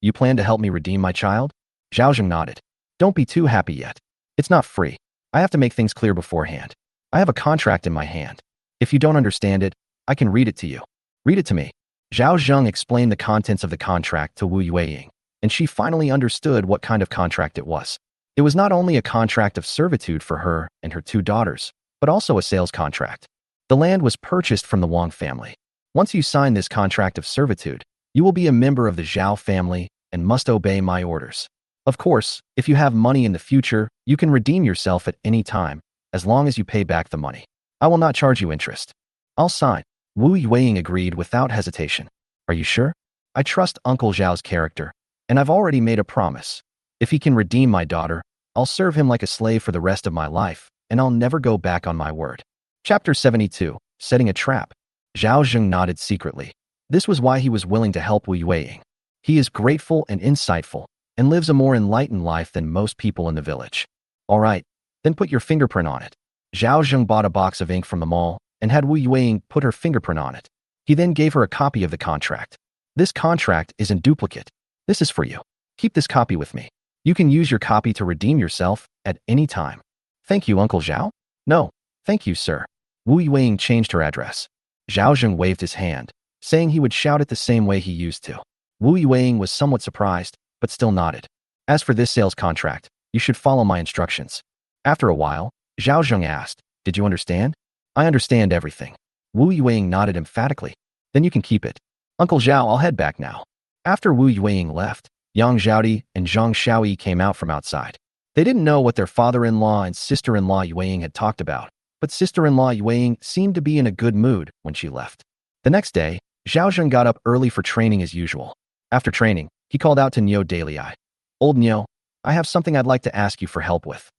you plan to help me redeem my child? Zhao Zheng nodded. Don't be too happy yet. It's not free. I have to make things clear beforehand. I have a contract in my hand. If you don't understand it, I can read it to you. Read it to me. Zhao Zheng explained the contents of the contract to Wu Yueying, and she finally understood what kind of contract it was. It was not only a contract of servitude for her and her 2 daughters, but also a sales contract. The land was purchased from the Wang family. Once you sign this contract of servitude, you will be a member of the Zhao family and must obey my orders. Of course, if you have money in the future, you can redeem yourself at any time, as long as you pay back the money. I will not charge you interest. I'll sign. Wu Yueying agreed without hesitation. Are you sure? I trust Uncle Zhao's character, and I've already made a promise. If he can redeem my daughter, I'll serve him like a slave for the rest of my life, and I'll never go back on my word. Chapter 72. Setting a Trap. Zhao Zheng nodded secretly. This was why he was willing to help Wu Yueying. He is grateful and insightful, and lives a more enlightened life than most people in the village. All right, then put your fingerprint on it. Zhao Zheng bought a box of ink from the mall and had Wu Yueying put her fingerprint on it. He then gave her a copy of the contract. This contract is in duplicate. This is for you. Keep this copy with me. You can use your copy to redeem yourself at any time. Thank you, Uncle Zhao. No, thank you, sir. Wu Yueying changed her address. Zhao Zheng waved his hand, saying he would shout it the same way he used to. Wu Yueying was somewhat surprised, but still nodded. As for this sales contract, you should follow my instructions. After a while, Zhao Zheng asked, did you understand? I understand everything. Wu Yueying nodded emphatically. Then you can keep it. Uncle Zhao, I'll head back now. After Wu Yueying left, Yang Zhaodi and Zhang Xiaoyi came out from outside. They didn't know what their father-in-law and sister-in-law Yueying had talked about, but sister-in-law Yueying seemed to be in a good mood when she left. The next day, Zhao Zheng got up early for training as usual. After training, he called out to Niu Dalei. Old Niu, I have something I'd like to ask you for help with.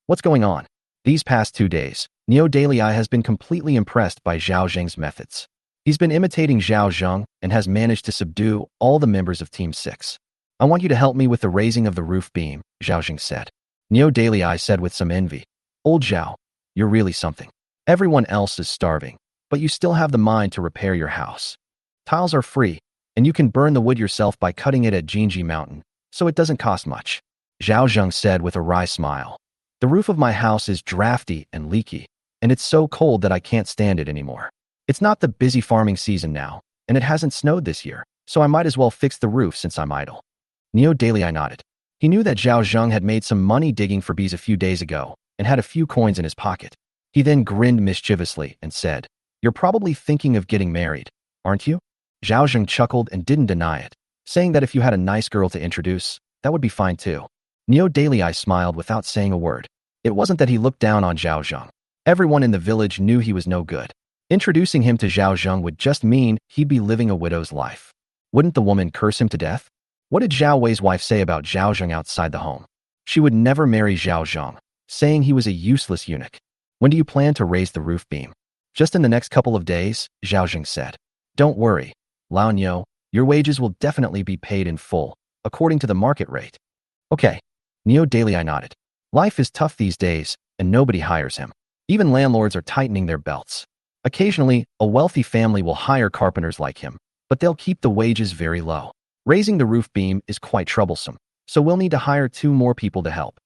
What's going on? These past 2 days, Niu Dalei has been completely impressed by Zhao Zheng's methods. He's been imitating Zhao Zheng and has managed to subdue all the members of Team 6. I want you to help me with the raising of the roof beam, Zhao Zheng said. Niu Dalei said with some envy. Old Zhao, you're really something. Everyone else is starving, but you still have the mind to repair your house. Tiles are free, and you can burn the wood yourself by cutting it at Jinji Mountain, so it doesn't cost much. Zhao Zheng said with a wry smile. The roof of my house is drafty and leaky, and it's so cold that I can't stand it anymore. It's not the busy farming season now, and it hasn't snowed this year, so I might as well fix the roof since I'm idle. Niu Dalei nodded. He knew that Zhao Zheng had made some money digging for bees a few days ago and had a few coins in his pocket. He then grinned mischievously and said, You're probably thinking of getting married, aren't you? Zhao Zheng chuckled and didn't deny it, saying that if you had a nice girl to introduce, that would be fine too. Niu Dalei smiled without saying a word. It wasn't that he looked down on Zhao Zheng. Everyone in the village knew he was no good. Introducing him to Zhao Zheng would just mean he'd be living a widow's life. Wouldn't the woman curse him to death? What did Zhao Wei's wife say about Zhao Zheng outside the home? She would never marry Zhao Zheng, saying he was a useless eunuch. When do you plan to raise the roof beam? Just in the next couple of days, Zhao Zheng said. Don't worry, Lao Niu, your wages will definitely be paid in full, according to the market rate. Okay. Niu Dalei nodded. Life is tough these days, and nobody hires him. Even landlords are tightening their belts. Occasionally, a wealthy family will hire carpenters like him, but they'll keep the wages very low. Raising the roof beam is quite troublesome, so we'll need to hire 2 more people to help.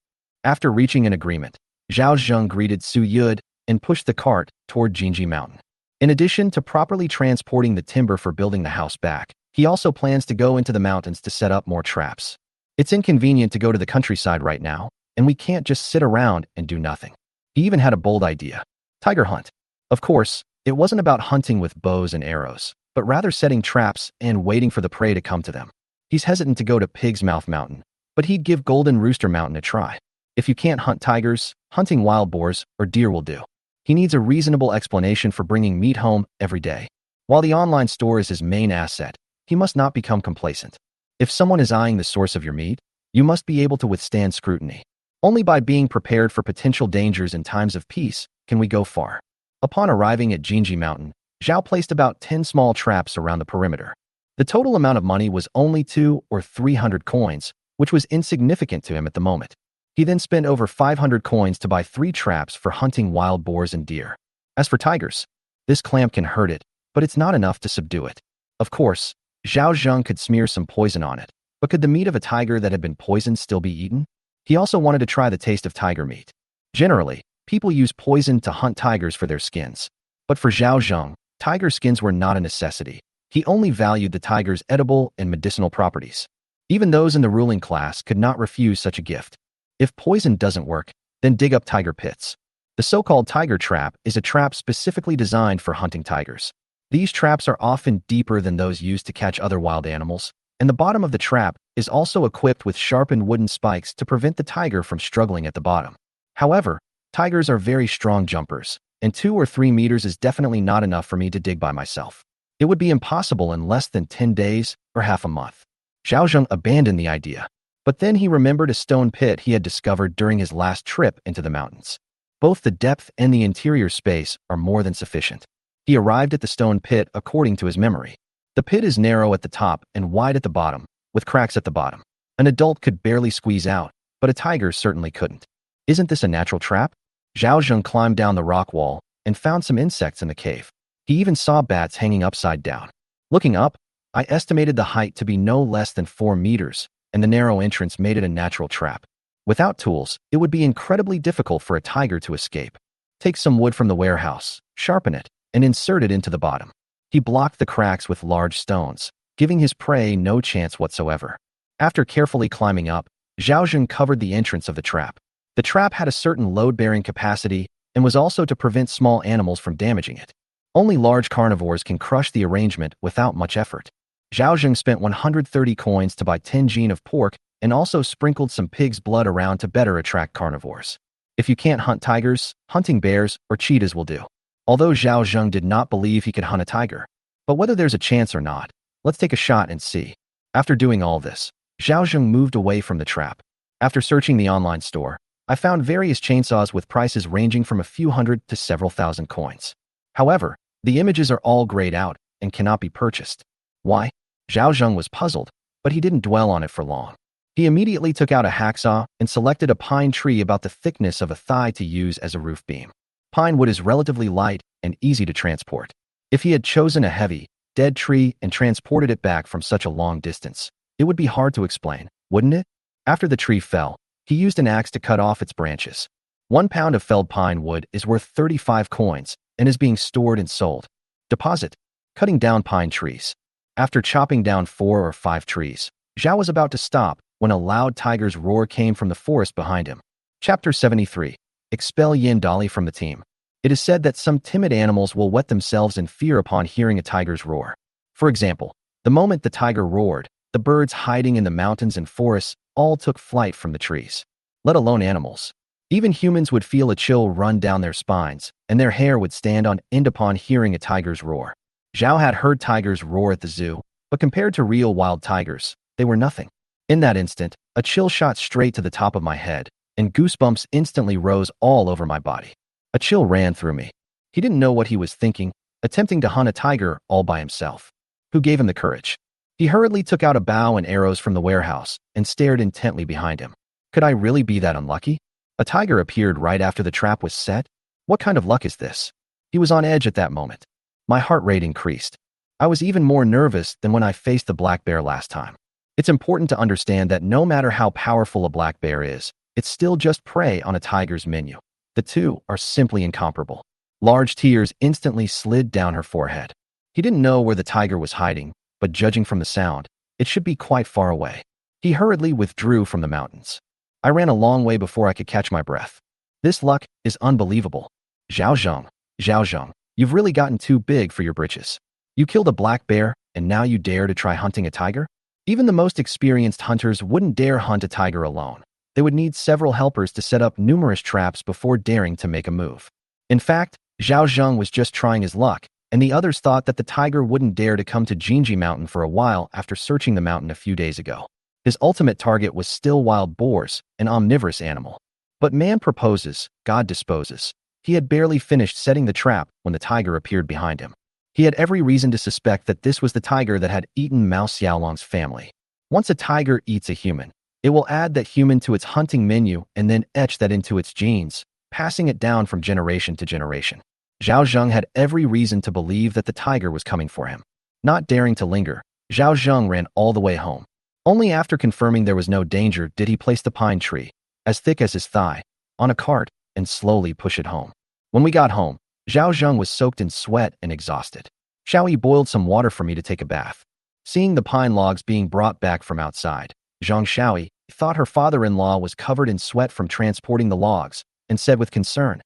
After reaching an agreement, Zhao Zheng greeted Su Yud and pushed the cart toward Jinji Mountain. In addition to properly transporting the timber for building the house back, he also plans to go into the mountains to set up more traps. It's inconvenient to go to the countryside right now, and we can't just sit around and do nothing. He even had a bold idea. Tiger hunt. Of course, it wasn't about hunting with bows and arrows, but rather setting traps and waiting for the prey to come to them. He's hesitant to go to Pig's Mouth Mountain, but he'd give Golden Rooster Mountain a try. If you can't hunt tigers, hunting wild boars or deer will do. He needs a reasonable explanation for bringing meat home every day. While the online store is his main asset, he must not become complacent. If someone is eyeing the source of your meat, you must be able to withstand scrutiny. Only by being prepared for potential dangers in times of peace can we go far. Upon arriving at Jinji Mountain, Zhao placed about 10 small traps around the perimeter. The total amount of money was only 200 or 300 coins, which was insignificant to him at the moment. He then spent over 500 coins to buy 3 traps for hunting wild boars and deer. As for tigers, this clamp can hurt it, but it's not enough to subdue it. Of course, Zhao Zheng could smear some poison on it, but could the meat of a tiger that had been poisoned still be eaten? He also wanted to try the taste of tiger meat. Generally, people use poison to hunt tigers for their skins. But for Zhao Zheng, tiger skins were not a necessity. He only valued the tiger's edible and medicinal properties. Even those in the ruling class could not refuse such a gift. If poison doesn't work, then dig up tiger pits. The so-called tiger trap is a trap specifically designed for hunting tigers. These traps are often deeper than those used to catch other wild animals, and the bottom of the trap is also equipped with sharpened wooden spikes to prevent the tiger from struggling at the bottom. However, tigers are very strong jumpers, and 2 or 3 meters is definitely not enough for me to dig by myself. It would be impossible in less than 10 days or half a month. Zhao Zheng abandoned the idea, but then he remembered a stone pit he had discovered during his last trip into the mountains. Both the depth and the interior space are more than sufficient. He arrived at the stone pit according to his memory. The pit is narrow at the top and wide at the bottom, with cracks at the bottom. An adult could barely squeeze out, but a tiger certainly couldn't. Isn't this a natural trap? Zhao Zheng climbed down the rock wall and found some insects in the cave. He even saw bats hanging upside down. Looking up, I estimated the height to be no less than 4 meters, and the narrow entrance made it a natural trap. Without tools, it would be incredibly difficult for a tiger to escape. Take some wood from the warehouse, sharpen it, and insert it into the bottom. He blocked the cracks with large stones, giving his prey no chance whatsoever. After carefully climbing up, Zhao Zheng covered the entrance of the trap. The trap had a certain load-bearing capacity and was also to prevent small animals from damaging it. Only large carnivores can crush the arrangement without much effort. Zhao Zheng spent 130 coins to buy 10 gene of pork and also sprinkled some pig's blood around to better attract carnivores. If you can't hunt tigers, hunting bears or cheetahs will do. Although Zhao Zheng did not believe he could hunt a tiger. But whether there's a chance or not, let's take a shot and see. After doing all this, Zhao Zheng moved away from the trap. After searching the online store, I found various chainsaws with prices ranging from a few hundred to several thousand coins. However, the images are all grayed out and cannot be purchased. Why? Zhao Zheng was puzzled, but he didn't dwell on it for long. He immediately took out a hacksaw and selected a pine tree about the thickness of a thigh to use as a roof beam. Pine wood is relatively light and easy to transport. If he had chosen a heavy, dead tree and transported it back from such a long distance, it would be hard to explain, wouldn't it? After the tree fell, he used an axe to cut off its branches. 1 pound of felled pine wood is worth 35 coins and is being stored and sold. Deposit. Cutting down pine trees. After chopping down 4 or 5 trees, Zhao was about to stop when a loud tiger's roar came from the forest behind him. Chapter 73. Expel Yin Dali from the team. It is said that some timid animals will wet themselves in fear upon hearing a tiger's roar. For example, the moment the tiger roared, the birds hiding in the mountains and forests all took flight from the trees. Let alone animals. Even humans would feel a chill run down their spines, and their hair would stand on end upon hearing a tiger's roar. Zhao had heard tigers roar at the zoo, but compared to real wild tigers, they were nothing. In that instant, a chill shot straight to the top of my head, and goosebumps instantly rose all over my body. A chill ran through me. He didn't know what he was thinking, attempting to hunt a tiger all by himself. Who gave him the courage? He hurriedly took out a bow and arrows from the warehouse and stared intently behind him. Could I really be that unlucky? A tiger appeared right after the trap was set? What kind of luck is this? He was on edge at that moment. My heart rate increased. I was even more nervous than when I faced the black bear last time. It's important to understand that no matter how powerful a black bear is, it's still just prey on a tiger's menu. The two are simply incomparable. Large tears instantly slid down her forehead. He didn't know where the tiger was hiding, but judging from the sound, it should be quite far away. He hurriedly withdrew from the mountains. I ran a long way before I could catch my breath. This luck is unbelievable. Zhao Zheng, you've really gotten too big for your britches. You killed a black bear, and now you dare to try hunting a tiger? Even the most experienced hunters wouldn't dare hunt a tiger alone. They would need several helpers to set up numerous traps before daring to make a move. In fact, Zhao Zheng was just trying his luck, and the others thought that the tiger wouldn't dare to come to Jinji Mountain for a while after searching the mountain a few days ago. His ultimate target was still wild boars, an omnivorous animal. But man proposes, God disposes. He had barely finished setting the trap when the tiger appeared behind him. He had every reason to suspect that this was the tiger that had eaten Mao Xiaolong's family. Once a tiger eats a human, it will add that human to its hunting menu and then etch that into its genes, passing it down from generation to generation. Zhao Zheng had every reason to believe that the tiger was coming for him. Not daring to linger, Zhao Zheng ran all the way home. Only after confirming there was no danger did he place the pine tree, as thick as his thigh, on a cart and slowly push it home. When we got home, Zhao Zheng was soaked in sweat and exhausted. Xiaoyi boiled some water for me to take a bath. Seeing the pine logs being brought back from outside, Zhang Xiaoyi thought her father-in-law was covered in sweat from transporting the logs and said with concern,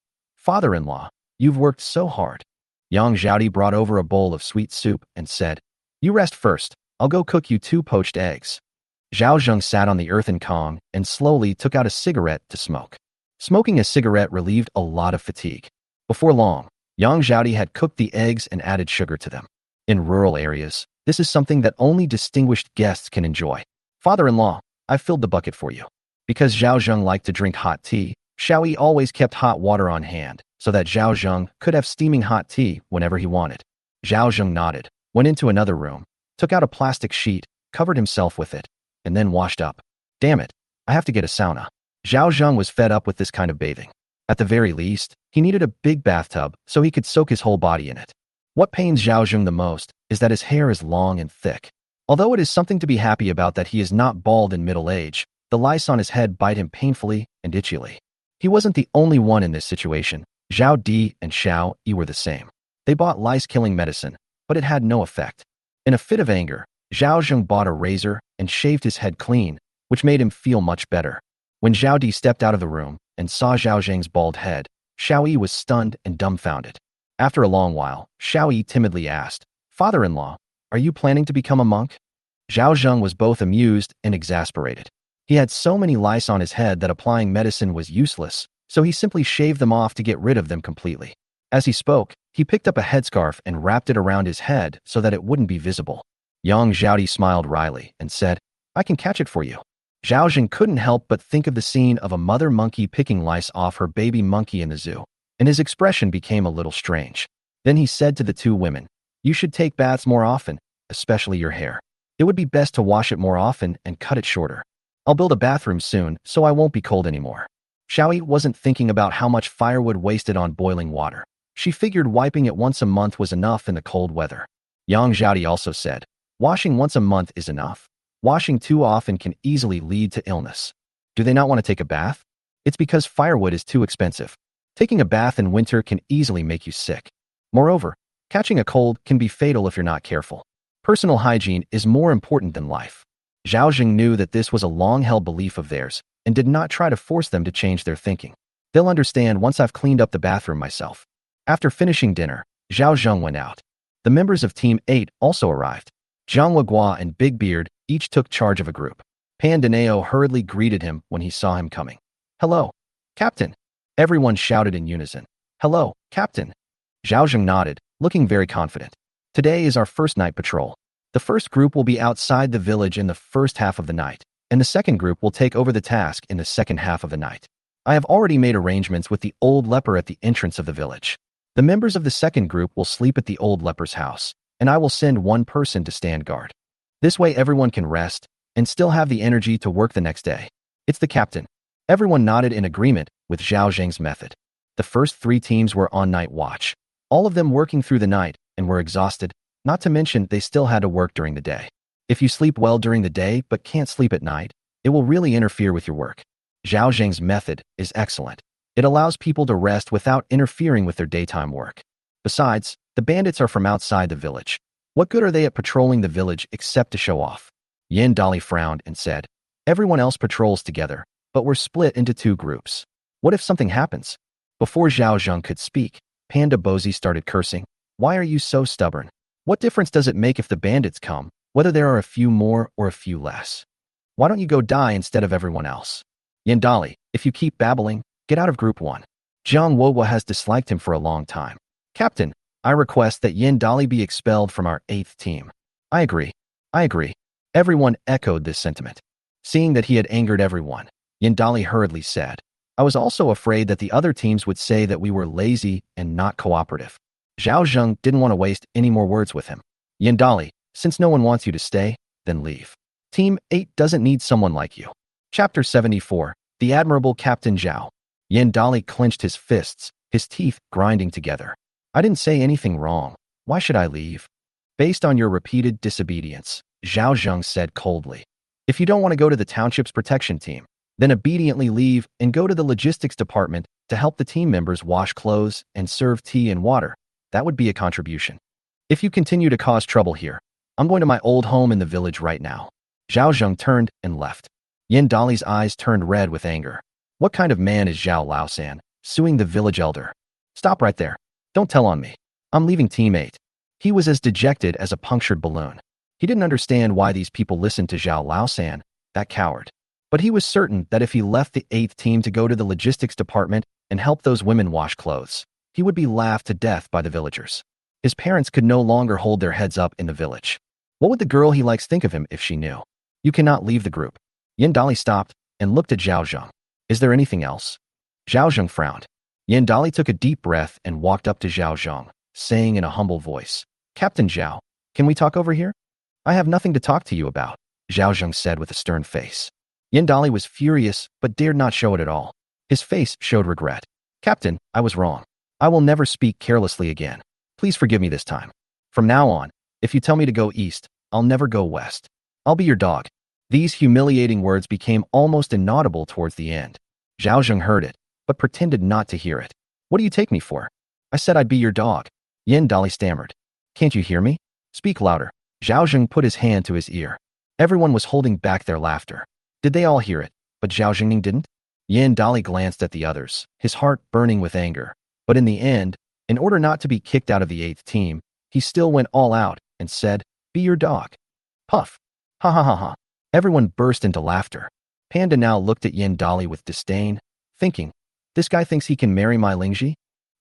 "Father-in-law, you've worked so hard." Yang Zhaodi brought over a bowl of sweet soup and said, "You rest first. I'll go cook you 2 poached eggs." Zhao Zheng sat on the earthen kong and slowly took out a cigarette to smoke. Smoking a cigarette relieved a lot of fatigue. Before long, Yang Zhaodi had cooked the eggs and added sugar to them. In rural areas, this is something that only distinguished guests can enjoy. "Father-in-law, I filled the bucket for you." Because Zhao Zheng liked to drink hot tea, Xiao Yi always kept hot water on hand so that Zhao Zheng could have steaming hot tea whenever he wanted. Zhao Zheng nodded, went into another room, took out a plastic sheet, covered himself with it, and then washed up. "Damn it, I have to get a sauna." Zhao Zheng was fed up with this kind of bathing. At the very least, he needed a big bathtub so he could soak his whole body in it. What pains Zhao Zheng the most is that his hair is long and thick. Although it is something to be happy about that he is not bald in middle age, the lice on his head bite him painfully and itchily. He wasn't the only one in this situation. Zhao Di and Xiao Yi were the same. They bought lice-killing medicine, but it had no effect. In a fit of anger, Zhao Zheng bought a razor and shaved his head clean, which made him feel much better. When Zhao Di stepped out of the room and saw Zhao Zheng's bald head, Xiao Yi was stunned and dumbfounded. After a long while, Xiao Yi timidly asked, "Father-in-law, are you planning to become a monk?" Zhao Zheng was both amused and exasperated. He had so many lice on his head that applying medicine was useless, so he simply shaved them off to get rid of them completely. As he spoke, he picked up a headscarf and wrapped it around his head so that it wouldn't be visible. Yang Zhaodi smiled wryly and said, "I can catch it for you." Zhao Zheng couldn't help but think of the scene of a mother monkey picking lice off her baby monkey in the zoo, and his expression became a little strange. Then he said to the 2 women, "You should take baths more often, especially your hair. It would be best to wash it more often and cut it shorter. I'll build a bathroom soon so I won't be cold anymore." Xiao Yi wasn't thinking about how much firewood wasted on boiling water. She figured wiping it once a month was enough in the cold weather. Yang Zhaodi also said, "Washing once a month is enough. Washing too often can easily lead to illness." Do they not want to take a bath? It's because firewood is too expensive. Taking a bath in winter can easily make you sick. Moreover, catching a cold can be fatal if you're not careful. Personal hygiene is more important than life. Zhao Zheng knew that this was a long-held belief of theirs and did not try to force them to change their thinking. "They'll understand once I've cleaned up the bathroom myself." After finishing dinner, Zhao Zheng went out. The members of Team 8 also arrived. Zhang Wagua and Big Beard each took charge of a group. Pan Dineo hurriedly greeted him when he saw him coming. "Hello, Captain." Everyone shouted in unison, "Hello, Captain." Zhao Zheng nodded, looking very confident. "Today is our first night patrol. The first group will be outside the village in the first half of the night, and the second group will take over the task in the second half of the night. I have already made arrangements with the old leper at the entrance of the village. The members of the second group will sleep at the old leper's house, and I will send 1 person to stand guard. This way everyone can rest and still have the energy to work the next day. It's the captain." Everyone nodded in agreement with Zhao Zheng's method. The first 3 teams were on night watch, all of them working through the night and were exhausted, not to mention they still had to work during the day. If you sleep well during the day but can't sleep at night, it will really interfere with your work. Zhao Zheng's method is excellent. It allows people to rest without interfering with their daytime work. Besides, the bandits are from outside the village. What good are they at patrolling the village except to show off? Yin Dali frowned and said, "Everyone else patrols together, but we're split into 2 groups. What if something happens?" Before Zhao Zheng could speak, Panda Bozi started cursing. "Why are you so stubborn? What difference does it make if the bandits come, whether there are a few more or a few less? Why don't you go die instead of everyone else?" "Yin Dali, if you keep babbling, get out of Group 1. Jiang Wowa has disliked him for a long time. Captain, I request that Yin Dali be expelled from our 8th team." I agree. Everyone echoed this sentiment. Seeing that he had angered everyone, Yin Dali hurriedly said, "I was also afraid that the other teams would say that we were lazy and not cooperative." Zhao Zheng didn't want to waste any more words with him. "Yin Dali, since no one wants you to stay, then leave. Team 8 doesn't need someone like you." Chapter 74, The Admirable Captain Zhao. Yin Dali clenched his fists, his teeth grinding together. "I didn't say anything wrong. Why should I leave?" "Based on your repeated disobedience," Zhao Zheng said coldly. "If you don't want to go to the township's protection team, then obediently leave and go to the logistics department to help the team members wash clothes and serve tea and water. That would be a contribution. If you continue to cause trouble here, I'm going to my old home in the village right now." Zhao Zheng turned and left. Yin Dali's eyes turned red with anger. What kind of man is Zhao Laosan, suing the village elder? Stop right there. Don't tell on me. I'm leaving Team 8. He was as dejected as a punctured balloon. He didn't understand why these people listened to Zhao Laosan, that coward. But he was certain that if he left the 8th team to go to the logistics department and help those women wash clothes, he would be laughed to death by the villagers. His parents could no longer hold their heads up in the village. What would the girl he likes think of him if she knew? You cannot leave the group. Yin Dali stopped and looked at Zhao Zheng. Is there anything else? Zhao Zheng frowned. Yin Dali took a deep breath and walked up to Zhao Zheng, saying in a humble voice, Captain Zhao, can we talk over here? I have nothing to talk to you about, Zhao Zheng said with a stern face. Yin Dali was furious but dared not show it at all. His face showed regret. Captain, I was wrong. I will never speak carelessly again. Please forgive me this time. From now on, if you tell me to go east, I'll never go west. I'll be your dog. These humiliating words became almost inaudible towards the end. Zhao Zheng heard it, but pretended not to hear it. What do you take me for? I said I'd be your dog. Yin Dali stammered. Can't you hear me? Speak louder. Zhao Zheng put his hand to his ear. Everyone was holding back their laughter. Did they all hear it? But Zhao Zheng didn't? Yin Dali glanced at the others, his heart burning with anger. But in the end, in order not to be kicked out of the 8th team, he still went all out and said, be your dog. Puff. Ha ha ha ha. Everyone burst into laughter. Panda now looked at Yin Dali with disdain, thinking, this guy thinks he can marry my Lingji?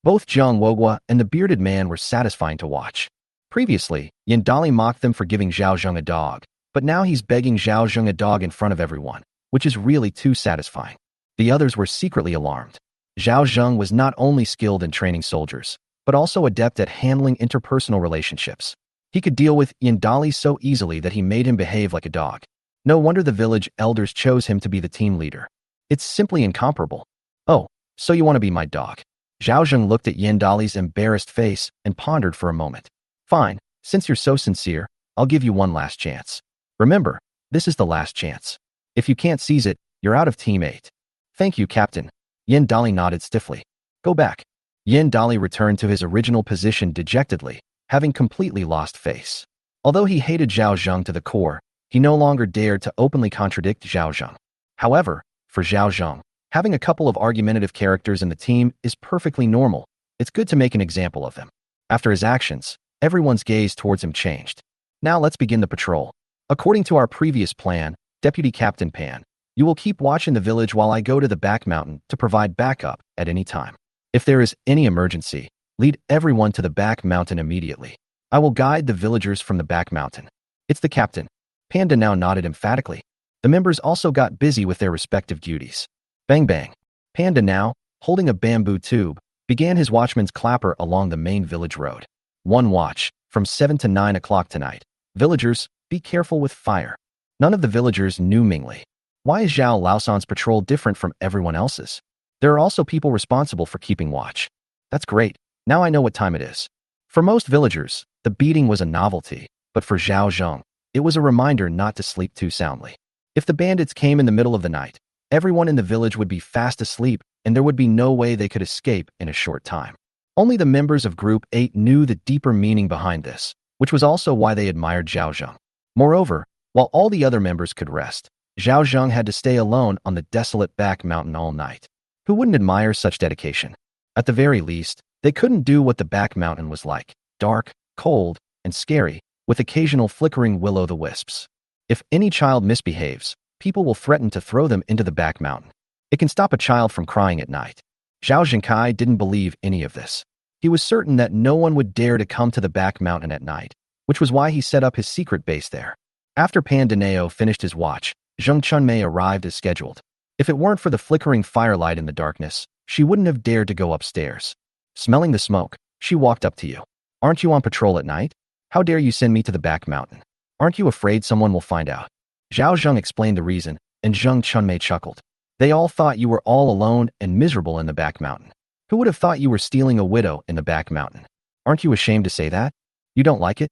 Both Zhang Wogua and the bearded man were satisfying to watch. Previously, Yin Dali mocked them for giving Zhao Zheng a dog, but now he's begging Zhao Zheng a dog in front of everyone, which is really too satisfying. The others were secretly alarmed. Zhao Zheng was not only skilled in training soldiers, but also adept at handling interpersonal relationships. He could deal with Yin Dali so easily that he made him behave like a dog. No wonder the village elders chose him to be the team leader. It's simply incomparable. Oh, so you want to be my dog? Zhao Zheng looked at Yin Dali's embarrassed face and pondered for a moment. Fine, since you're so sincere, I'll give you one last chance. Remember, this is the last chance. If you can't seize it, you're out of Team 8. Thank you, Captain. Yin Dali nodded stiffly. Go back. Yin Dali returned to his original position dejectedly, having completely lost face. Although he hated Zhao Zheng to the core, he no longer dared to openly contradict Zhao Zheng. However, for Zhao Zheng, having a couple of argumentative characters in the team is perfectly normal. It's good to make an example of them. After his actions, everyone's gaze towards him changed. Now let's begin the patrol. According to our previous plan, Deputy Captain Pan, you will keep watch in the village while I go to the back mountain to provide backup at any time. If there is any emergency, lead everyone to the back mountain immediately. I will guide the villagers from the back mountain. It's the captain. Panda now nodded emphatically. The members also got busy with their respective duties. Bang bang. Panda now, holding a bamboo tube, began his watchman's clapper along the main village road. One watch, from 7 to 9 o'clock tonight. Villagers, be careful with fire. None of the villagers knew Mingli. Why is Zhao Laosan's patrol different from everyone else's? There are also people responsible for keeping watch. That's great. Now I know what time it is. For most villagers, the beating was a novelty, but for Zhao Zheng, it was a reminder not to sleep too soundly. If the bandits came in the middle of the night, everyone in the village would be fast asleep, and there would be no way they could escape in a short time. Only the members of Group 8 knew the deeper meaning behind this, which was also why they admired Zhao Zheng. Moreover, while all the other members could rest, Zhao Zheng had to stay alone on the desolate back mountain all night. Who wouldn't admire such dedication? At the very least, they couldn't do what the back mountain was like, dark, cold, and scary, with occasional flickering will-o'-the-wisps. If any child misbehaves, people will threaten to throw them into the back mountain. It can stop a child from crying at night. Zhao Zhengkai didn't believe any of this. He was certain that no one would dare to come to the back mountain at night, which was why he set up his secret base there. After Pan Dineo finished his watch, Zheng Chunmei arrived as scheduled. If it weren't for the flickering firelight in the darkness, she wouldn't have dared to go upstairs. Smelling the smoke, she walked up to you. Aren't you on patrol at night? How dare you send me to the back mountain? Aren't you afraid someone will find out? Zhao Zheng explained the reason, and Zheng Chunmei chuckled. They all thought you were all alone and miserable in the back mountain. Who would have thought you were stealing a widow in the back mountain? Aren't you ashamed to say that? You don't like it?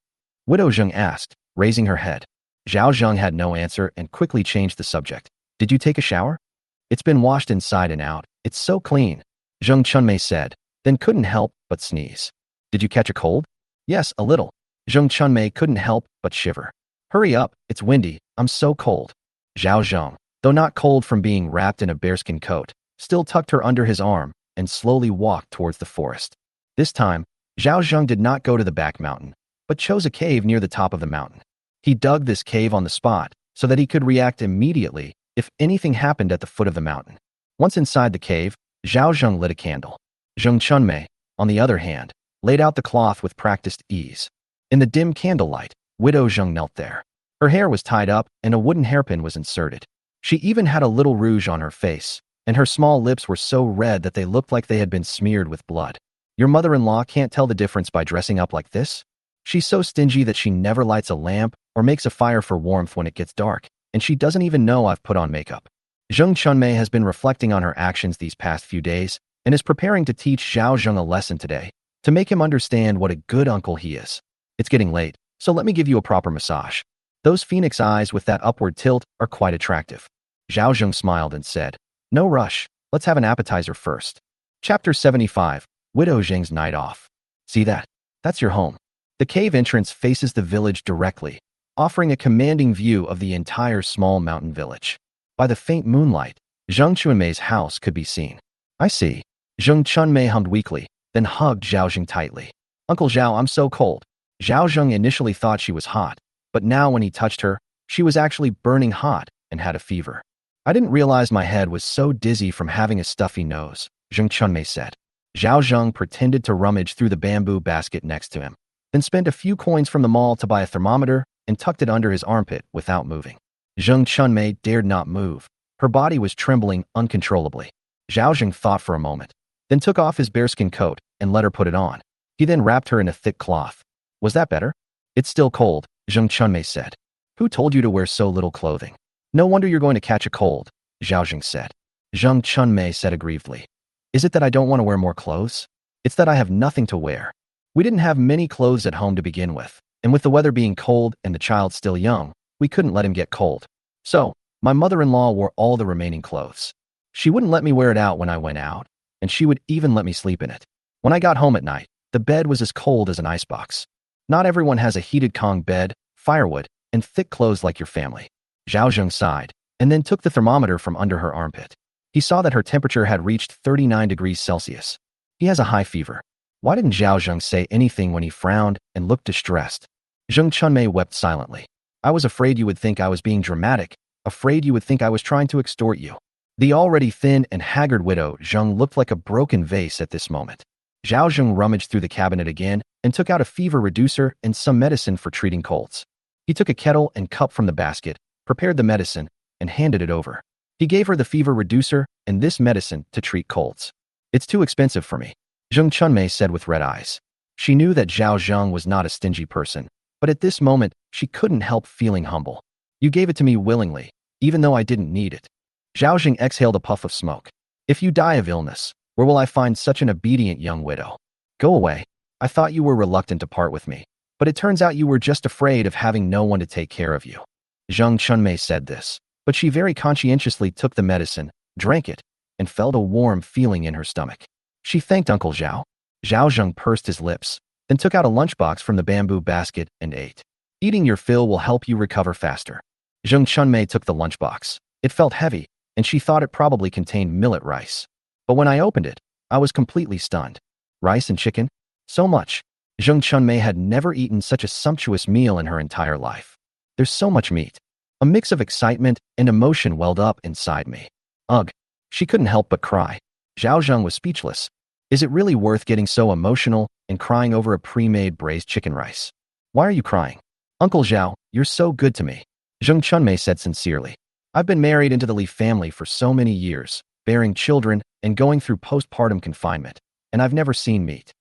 Widow Zheng asked, raising her head. Zhao Zheng had no answer and quickly changed the subject. Did you take a shower? It's been washed inside and out. It's so clean, Zheng Chunmei said, then couldn't help but sneeze. Did you catch a cold? Yes, a little. Zheng Chunmei couldn't help but shiver. Hurry up, it's windy, I'm so cold. Zhao Zheng, though not cold from being wrapped in a bearskin coat, still tucked her under his arm, and slowly walked towards the forest. This time, Zhao Zheng did not go to the back mountain, but chose a cave near the top of the mountain. He dug this cave on the spot so that he could react immediately if anything happened at the foot of the mountain. Once inside the cave, Zhao Zheng lit a candle. Zheng Chunmei, on the other hand, laid out the cloth with practiced ease. In the dim candlelight, Widow Zheng knelt there. Her hair was tied up and a wooden hairpin was inserted. She even had a little rouge on her face, and her small lips were so red that they looked like they had been smeared with blood. Your mother-in-law can't tell the difference by dressing up like this? She's so stingy that she never lights a lamp or makes a fire for warmth when it gets dark, and she doesn't even know I've put on makeup. Zheng Chunmei has been reflecting on her actions these past few days and is preparing to teach Zhao Zheng a lesson today to make him understand what a good uncle he is. It's getting late, so let me give you a proper massage. Those phoenix eyes with that upward tilt are quite attractive. Zhao Zheng smiled and said, "No rush, let's have an appetizer first." Chapter 75, Widow Zheng's Night Off. See that? That's your home. The cave entrance faces the village directly, offering a commanding view of the entire small mountain village. By the faint moonlight, Zheng Chunmei's house could be seen. I see. Zheng Chunmei hummed weakly, then hugged Zhao Zheng tightly. Uncle Zhao, I'm so cold. Zhao Zheng initially thought she was hot, but now when he touched her, she was actually burning hot and had a fever. I didn't realize my head was so dizzy from having a stuffy nose, Zheng Chunmei said. Zhao Zheng pretended to rummage through the bamboo basket next to him, then spent a few coins from the mall to buy a thermometer and tucked it under his armpit without moving. Zheng Chunmei dared not move. Her body was trembling uncontrollably. Zhao Zheng thought for a moment, then took off his bearskin coat and let her put it on. He then wrapped her in a thick cloth. Was that better? It's still cold, Zheng Chunmei said. Who told you to wear so little clothing? No wonder you're going to catch a cold, Zhao Zheng said. Zheng Chunmei said aggrievedly. Is it that I don't want to wear more clothes? It's that I have nothing to wear. We didn't have many clothes at home to begin with, and with the weather being cold and the child still young, we couldn't let him get cold. So, my mother-in-law wore all the remaining clothes. She wouldn't let me wear it out when I went out, and she would even let me sleep in it. When I got home at night, the bed was as cold as an icebox. Not everyone has a heated Kong bed, firewood, and thick clothes like your family. Zhao Zheng sighed, and then took the thermometer from under her armpit. He saw that her temperature had reached 39 degrees Celsius. He has a high fever. Why didn't Zhao Zheng say anything when he frowned and looked distressed? Zheng Chunmei wept silently. I was afraid you would think I was being dramatic, afraid you would think I was trying to extort you. The already thin and haggard widow Zheng looked like a broken vase at this moment. Zhao Zheng rummaged through the cabinet again and took out a fever reducer and some medicine for treating colds. He took a kettle and cup from the basket, prepared the medicine, and handed it over. He gave her the fever reducer and this medicine to treat colds. It's too expensive for me, Zheng Chunmei said with red eyes. She knew that Zhao Zheng was not a stingy person, but at this moment, she couldn't help feeling humble. You gave it to me willingly, even though I didn't need it. Zhao Zheng exhaled a puff of smoke. If you die of illness, where will I find such an obedient young widow? Go away. I thought you were reluctant to part with me, but it turns out you were just afraid of having no one to take care of you. Zheng Chunmei said this, but she very conscientiously took the medicine, drank it, and felt a warm feeling in her stomach. She thanked Uncle Zhao. Zhao Zheng pursed his lips, then took out a lunchbox from the bamboo basket and ate. Eating your fill will help you recover faster. Zheng Chunmei took the lunchbox. It felt heavy, and she thought it probably contained millet rice. But when I opened it, I was completely stunned. Rice and chicken? So much. Zheng Chunmei had never eaten such a sumptuous meal in her entire life. There's so much meat. A mix of excitement and emotion welled up inside me. Ugh. She couldn't help but cry. Zhao Zheng was speechless. Is it really worth getting so emotional and crying over a pre-made braised chicken rice? Why are you crying? Uncle Zhao, you're so good to me, Zheng Chunmei said sincerely. I've been married into the Li family for so many years, bearing children and going through postpartum confinement, and I've never seen meat.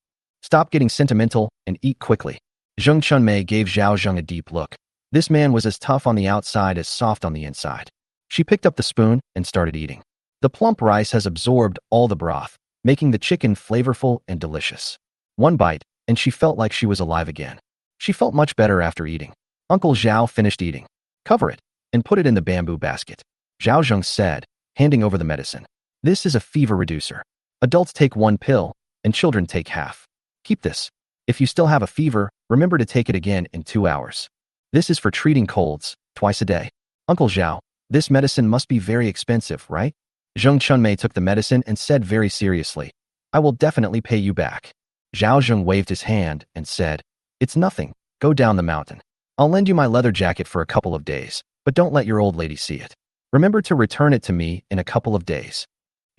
Stop getting sentimental and eat quickly. Zheng Chunmei gave Zhao Zheng a deep look. This man was as tough on the outside as soft on the inside. She picked up the spoon and started eating. The plump rice has absorbed all the broth, making the chicken flavorful and delicious. One bite, and she felt like she was alive again. She felt much better after eating. Uncle Zhao finished eating. Cover it, and put it in the bamboo basket, Zhao Zheng said, handing over the medicine. This is a fever reducer. Adults take 1 pill, and children take half. Keep this. If you still have a fever, remember to take it again in 2 hours. This is for treating colds, twice a day. Uncle Zhao, this medicine must be very expensive, right? Zheng Chunmei took the medicine and said very seriously, I will definitely pay you back. Zhao Zheng waved his hand and said, It's nothing. Go down the mountain. I'll lend you my leather jacket for a couple of days, but don't let your old lady see it. Remember to return it to me in a couple of days.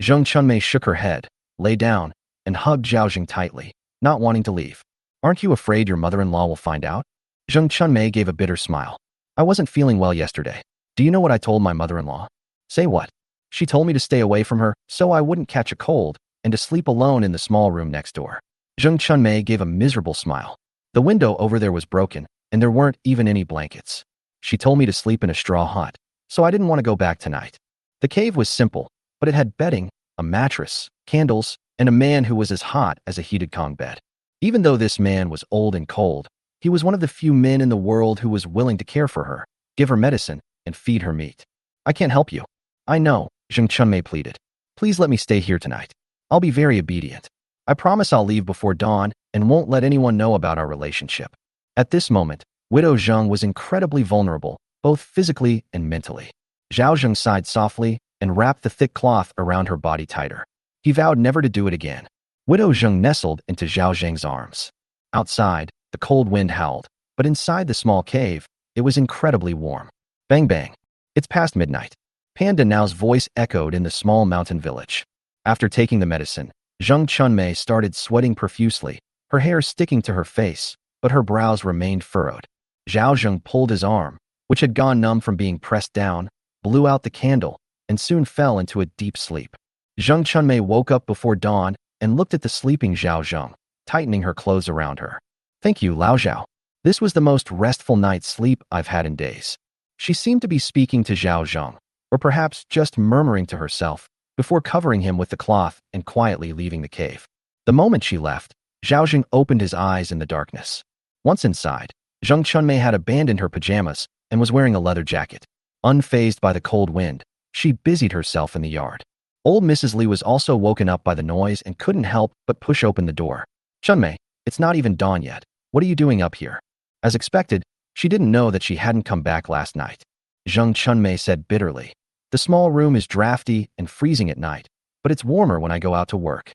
Zheng Chunmei shook her head, lay down, and hugged Zhao Zheng tightly, not wanting to leave. Aren't you afraid your mother-in-law will find out? Zheng Chunmei gave a bitter smile. I wasn't feeling well yesterday. Do you know what I told my mother-in-law? Say what? She told me to stay away from her so I wouldn't catch a cold and to sleep alone in the small room next door. Zheng Chunmei gave a miserable smile. The window over there was broken, and there weren't even any blankets. She told me to sleep in a straw hut, so I didn't want to go back tonight. The cave was simple, but it had bedding, a mattress, candles, and a man who was as hot as a heated Kong bed. Even though this man was old and cold, he was one of the few men in the world who was willing to care for her, give her medicine, and feed her meat. I can't help you. I know, Zheng Chunmei pleaded. Please let me stay here tonight. I'll be very obedient. I promise I'll leave before dawn and won't let anyone know about our relationship. At this moment, Widow Zheng was incredibly vulnerable, both physically and mentally. Zhao Zheng sighed softly and wrapped the thick cloth around her body tighter. He vowed never to do it again. Widow Zheng nestled into Zhao Zheng's arms. Outside, the cold wind howled, but inside the small cave, it was incredibly warm. Bang bang. It's past midnight. Panda Nao's voice echoed in the small mountain village. After taking the medicine, Zheng Chunmei started sweating profusely, her hair sticking to her face, but her brows remained furrowed. Zhao Zheng pulled his arm, which had gone numb from being pressed down, blew out the candle, and soon fell into a deep sleep. Zheng Chunmei woke up before dawn and looked at the sleeping Zhao Zheng, tightening her clothes around her. Thank you, Lao Zhao. This was the most restful night's sleep I've had in days. She seemed to be speaking to Zhao Zheng, or perhaps just murmuring to herself, before covering him with the cloth and quietly leaving the cave. The moment she left, Zhao Zheng opened his eyes in the darkness. Once inside, Zheng Chunmei had abandoned her pajamas and was wearing a leather jacket. Unfazed by the cold wind, she busied herself in the yard. Old Mrs. Li was also woken up by the noise and couldn't help but push open the door. Chunmei, it's not even dawn yet. What are you doing up here? As expected, she didn't know that she hadn't come back last night. Zheng Chunmei said bitterly, The small room is drafty and freezing at night, but it's warmer when I go out to work.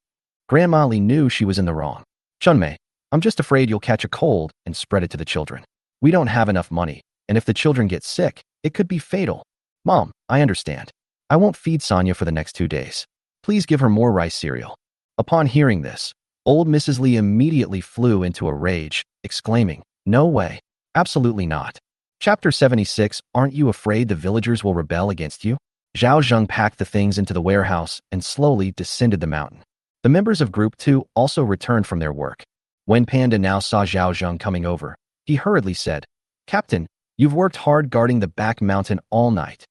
Grandma Li knew she was in the wrong. Chunmei, I'm just afraid you'll catch a cold and spread it to the children. We don't have enough money, and if the children get sick, it could be fatal. Mom, I understand. I won't feed Sonia for the next 2 days. Please give her more rice cereal. Upon hearing this, old Mrs. Li immediately flew into a rage, exclaiming, No way. Absolutely not. Chapter 76, Aren't you afraid the villagers will rebel against you? Zhao Zheng packed the things into the warehouse and slowly descended the mountain. The members of Group 2 also returned from their work. When Panda Nao saw Zhao Zheng coming over, he hurriedly said, Captain, you've worked hard guarding the back mountain all night.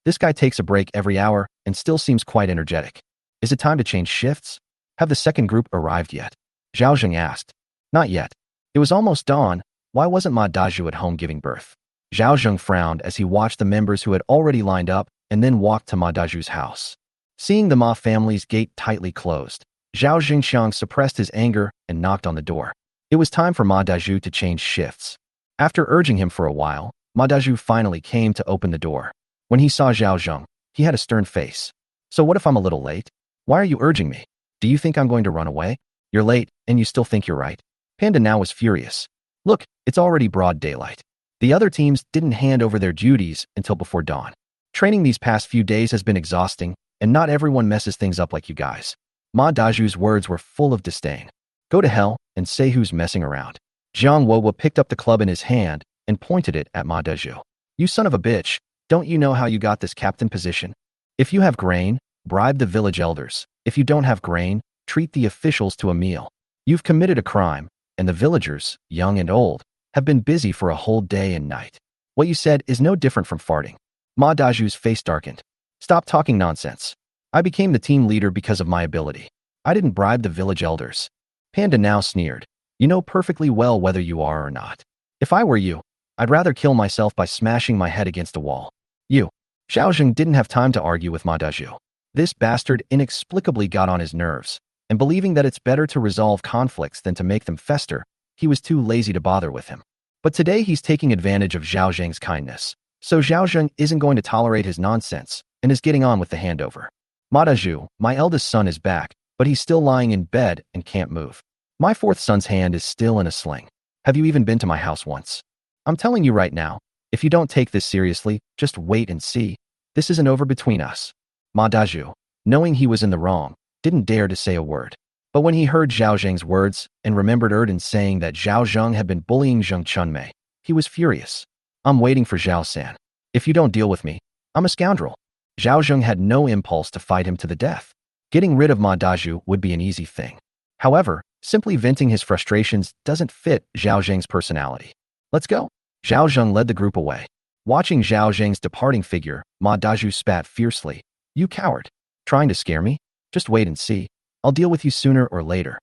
This guy takes a break every hour and still seems quite energetic. Is it time to change shifts? Have the second group arrived yet? Zhao Zheng asked. Not yet. It was almost dawn. Why wasn't Ma Dazhu at home giving birth? Zhao Zheng frowned as he watched the members who had already lined up and then walked to Ma Dazhu's house. Seeing the Ma family's gate tightly closed, Zhao Zhengxiang suppressed his anger and knocked on the door. It was time for Ma Dazhu to change shifts. After urging him for a while, Ma Dazhu finally came to open the door. When he saw Zhao Zheng, he had a stern face. So what if I'm a little late? Why are you urging me? Do you think I'm going to run away? You're late, and you still think you're right? Panda Nao was furious. Look, it's already broad daylight. The other teams didn't hand over their duties until before dawn. Training these past few days has been exhausting, and not everyone messes things up like you guys. Ma Dazhu's words were full of disdain. Go to hell and say who's messing around. Jiang Wobo picked up the club in his hand and pointed it at Ma Dazhu. You son of a bitch, don't you know how you got this captain position? If you have grain, bribe the village elders. If you don't have grain, treat the officials to a meal. You've committed a crime, and the villagers, young and old, have been busy for a whole day and night. What you said is no different from farting. Ma Dazhu's face darkened. Stop talking nonsense. I became the team leader because of my ability. I didn't bribe the village elders. Panda Nao sneered. You know perfectly well whether you are or not. If I were you, I'd rather kill myself by smashing my head against a wall. You. Zhao Zheng didn't have time to argue with Ma Dazhu. This bastard inexplicably got on his nerves, and believing that it's better to resolve conflicts than to make them fester, he was too lazy to bother with him. But today he's taking advantage of Zhao Zheng's kindness, so Zhao Zheng isn't going to tolerate his nonsense and is getting on with the handover. Ma Dazhu, my eldest son is back, but he's still lying in bed and can't move. My fourth son's hand is still in a sling. Have you even been to my house once? I'm telling you right now, if you don't take this seriously, just wait and see. This isn't over between us. Ma Dazhu, knowing he was in the wrong, didn't dare to say a word. But when he heard Zhao Zheng's words and remembered Erden saying that Zhao Zheng had been bullying Zheng Chunmei, he was furious. I'm waiting for Zhao San. If you don't deal with me, I'm a scoundrel. Zhao Zheng had no impulse to fight him to the death. Getting rid of Ma Dazhu would be an easy thing. However, simply venting his frustrations doesn't fit Zhao Zheng's personality. Let's go. Zhao Zheng led the group away. Watching Zhao Zheng's departing figure, Ma Dazhu spat fiercely. You coward. Trying to scare me? Just wait and see. I'll deal with you sooner or later.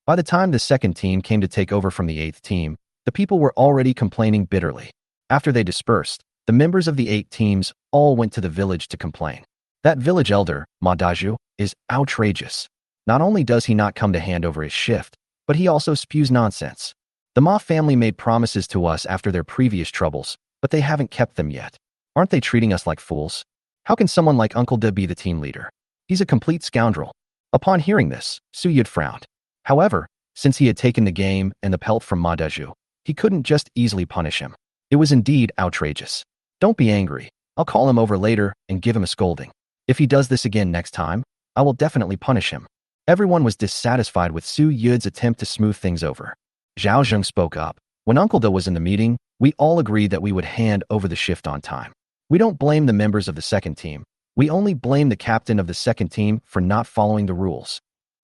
By the time the second team came to take over from the eighth team, the people were already complaining bitterly. After they dispersed, the members of the 8 teams all went to the village to complain. That village elder, Ma Dazhu, is outrageous. Not only does he not come to hand over his shift, but he also spews nonsense. The Ma family made promises to us after their previous troubles, but they haven't kept them yet. Aren't they treating us like fools? How can someone like Uncle De be the team leader? He's a complete scoundrel. Upon hearing this, Su Yud frowned. However, since he had taken the game and the pelt from Ma Dazhu, he couldn't just easily punish him. It was indeed outrageous. Don't be angry. I'll call him over later and give him a scolding. If he does this again next time, I will definitely punish him. Everyone was dissatisfied with Su Yud's attempt to smooth things over. Zhao Zheng spoke up. When Uncle De was in the meeting, we all agreed that we would hand over the shift on time. We don't blame the members of the second team. We only blame the captain of the second team for not following the rules.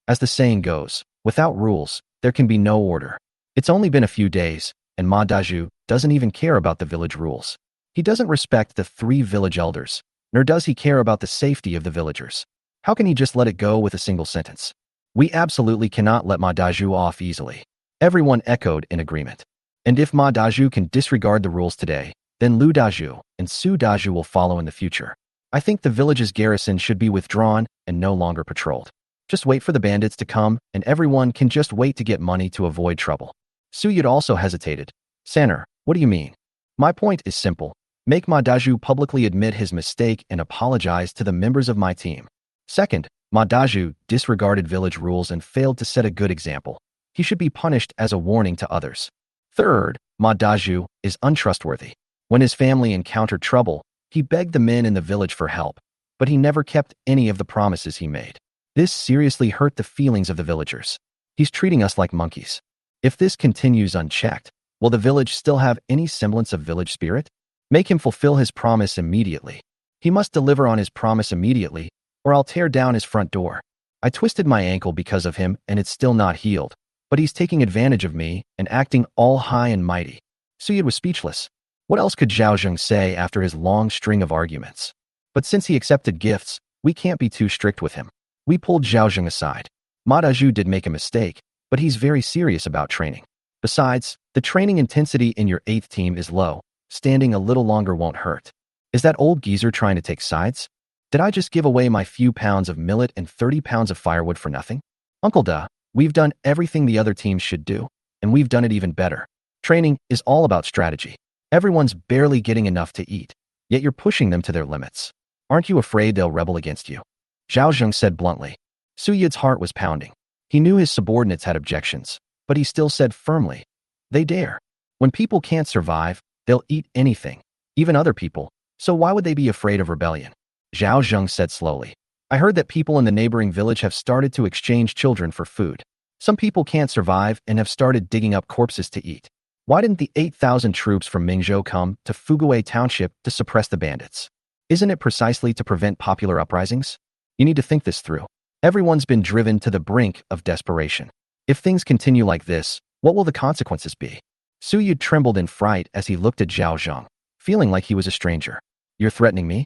As the saying goes, without rules, there can be no order. It's only been a few days, and Ma Dazhu doesn't even care about the village rules. He doesn't respect the 3 village elders, nor does he care about the safety of the villagers. How can he just let it go with a single sentence? We absolutely cannot let Ma Dazhu off easily. Everyone echoed in agreement. And if Ma Dazhu can disregard the rules today, then Lu Dazhu and Su Dazhu will follow in the future. I think the village's garrison should be withdrawn and no longer patrolled. Just wait for the bandits to come, and everyone can just wait to get money to avoid trouble. Su Yud also hesitated. Saner, what do you mean? My point is simple. Make Ma Dazhu publicly admit his mistake and apologize to the members of my team. Second, Ma Dazhu disregarded village rules and failed to set a good example. He should be punished as a warning to others. Third, Ma Dazhu is untrustworthy. When his family encountered trouble, he begged the men in the village for help, but he never kept any of the promises he made. This seriously hurt the feelings of the villagers. He's treating us like monkeys. If this continues unchecked, will the village still have any semblance of village spirit? Make him fulfill his promise immediately. He must deliver on his promise immediately, or I'll tear down his front door. I twisted my ankle because of him, and it's still not healed, but he's taking advantage of me and acting all high and mighty. Su Yud was speechless. What else could Zhao Zheng say after his long string of arguments? But since he accepted gifts, we can't be too strict with him. We pulled Zhao Zheng aside. Ma Dazhu did make a mistake, but he's very serious about training. Besides, the training intensity in your 8th team is low. Standing a little longer won't hurt. Is that old geezer trying to take sides? Did I just give away my few pounds of millet and 30 pounds of firewood for nothing? Uncle Da, we've done everything the other teams should do, and we've done it even better. Training is all about strategy. Everyone's barely getting enough to eat, yet you're pushing them to their limits. Aren't you afraid they'll rebel against you? Zhao Zheng said bluntly. Su Yud's heart was pounding. He knew his subordinates had objections, but he still said firmly, they dare. When people can't survive, they'll eat anything, even other people, so why would they be afraid of rebellion? Zhao Zheng said slowly. I heard that people in the neighboring village have started to exchange children for food. Some people can't survive and have started digging up corpses to eat. Why didn't the 8,000 troops from Mingzhou come to Fuguwei Township to suppress the bandits? Isn't it precisely to prevent popular uprisings? You need to think this through. Everyone's been driven to the brink of desperation. If things continue like this, what will the consequences be? Su Yud trembled in fright as he looked at Zhao Zheng, feeling like he was a stranger. You're threatening me?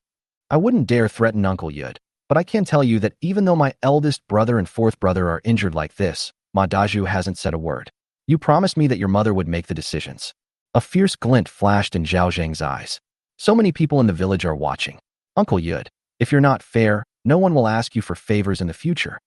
I wouldn't dare threaten Uncle Yud, but I can tell you that even though my eldest brother and 4th brother are injured like this, Ma Dazhu hasn't said a word. You promised me that your mother would make the decisions. A fierce glint flashed in Zhao Zheng's eyes. So many people in the village are watching. Uncle Yud, if you're not fair, no one will ask you for favors in the future.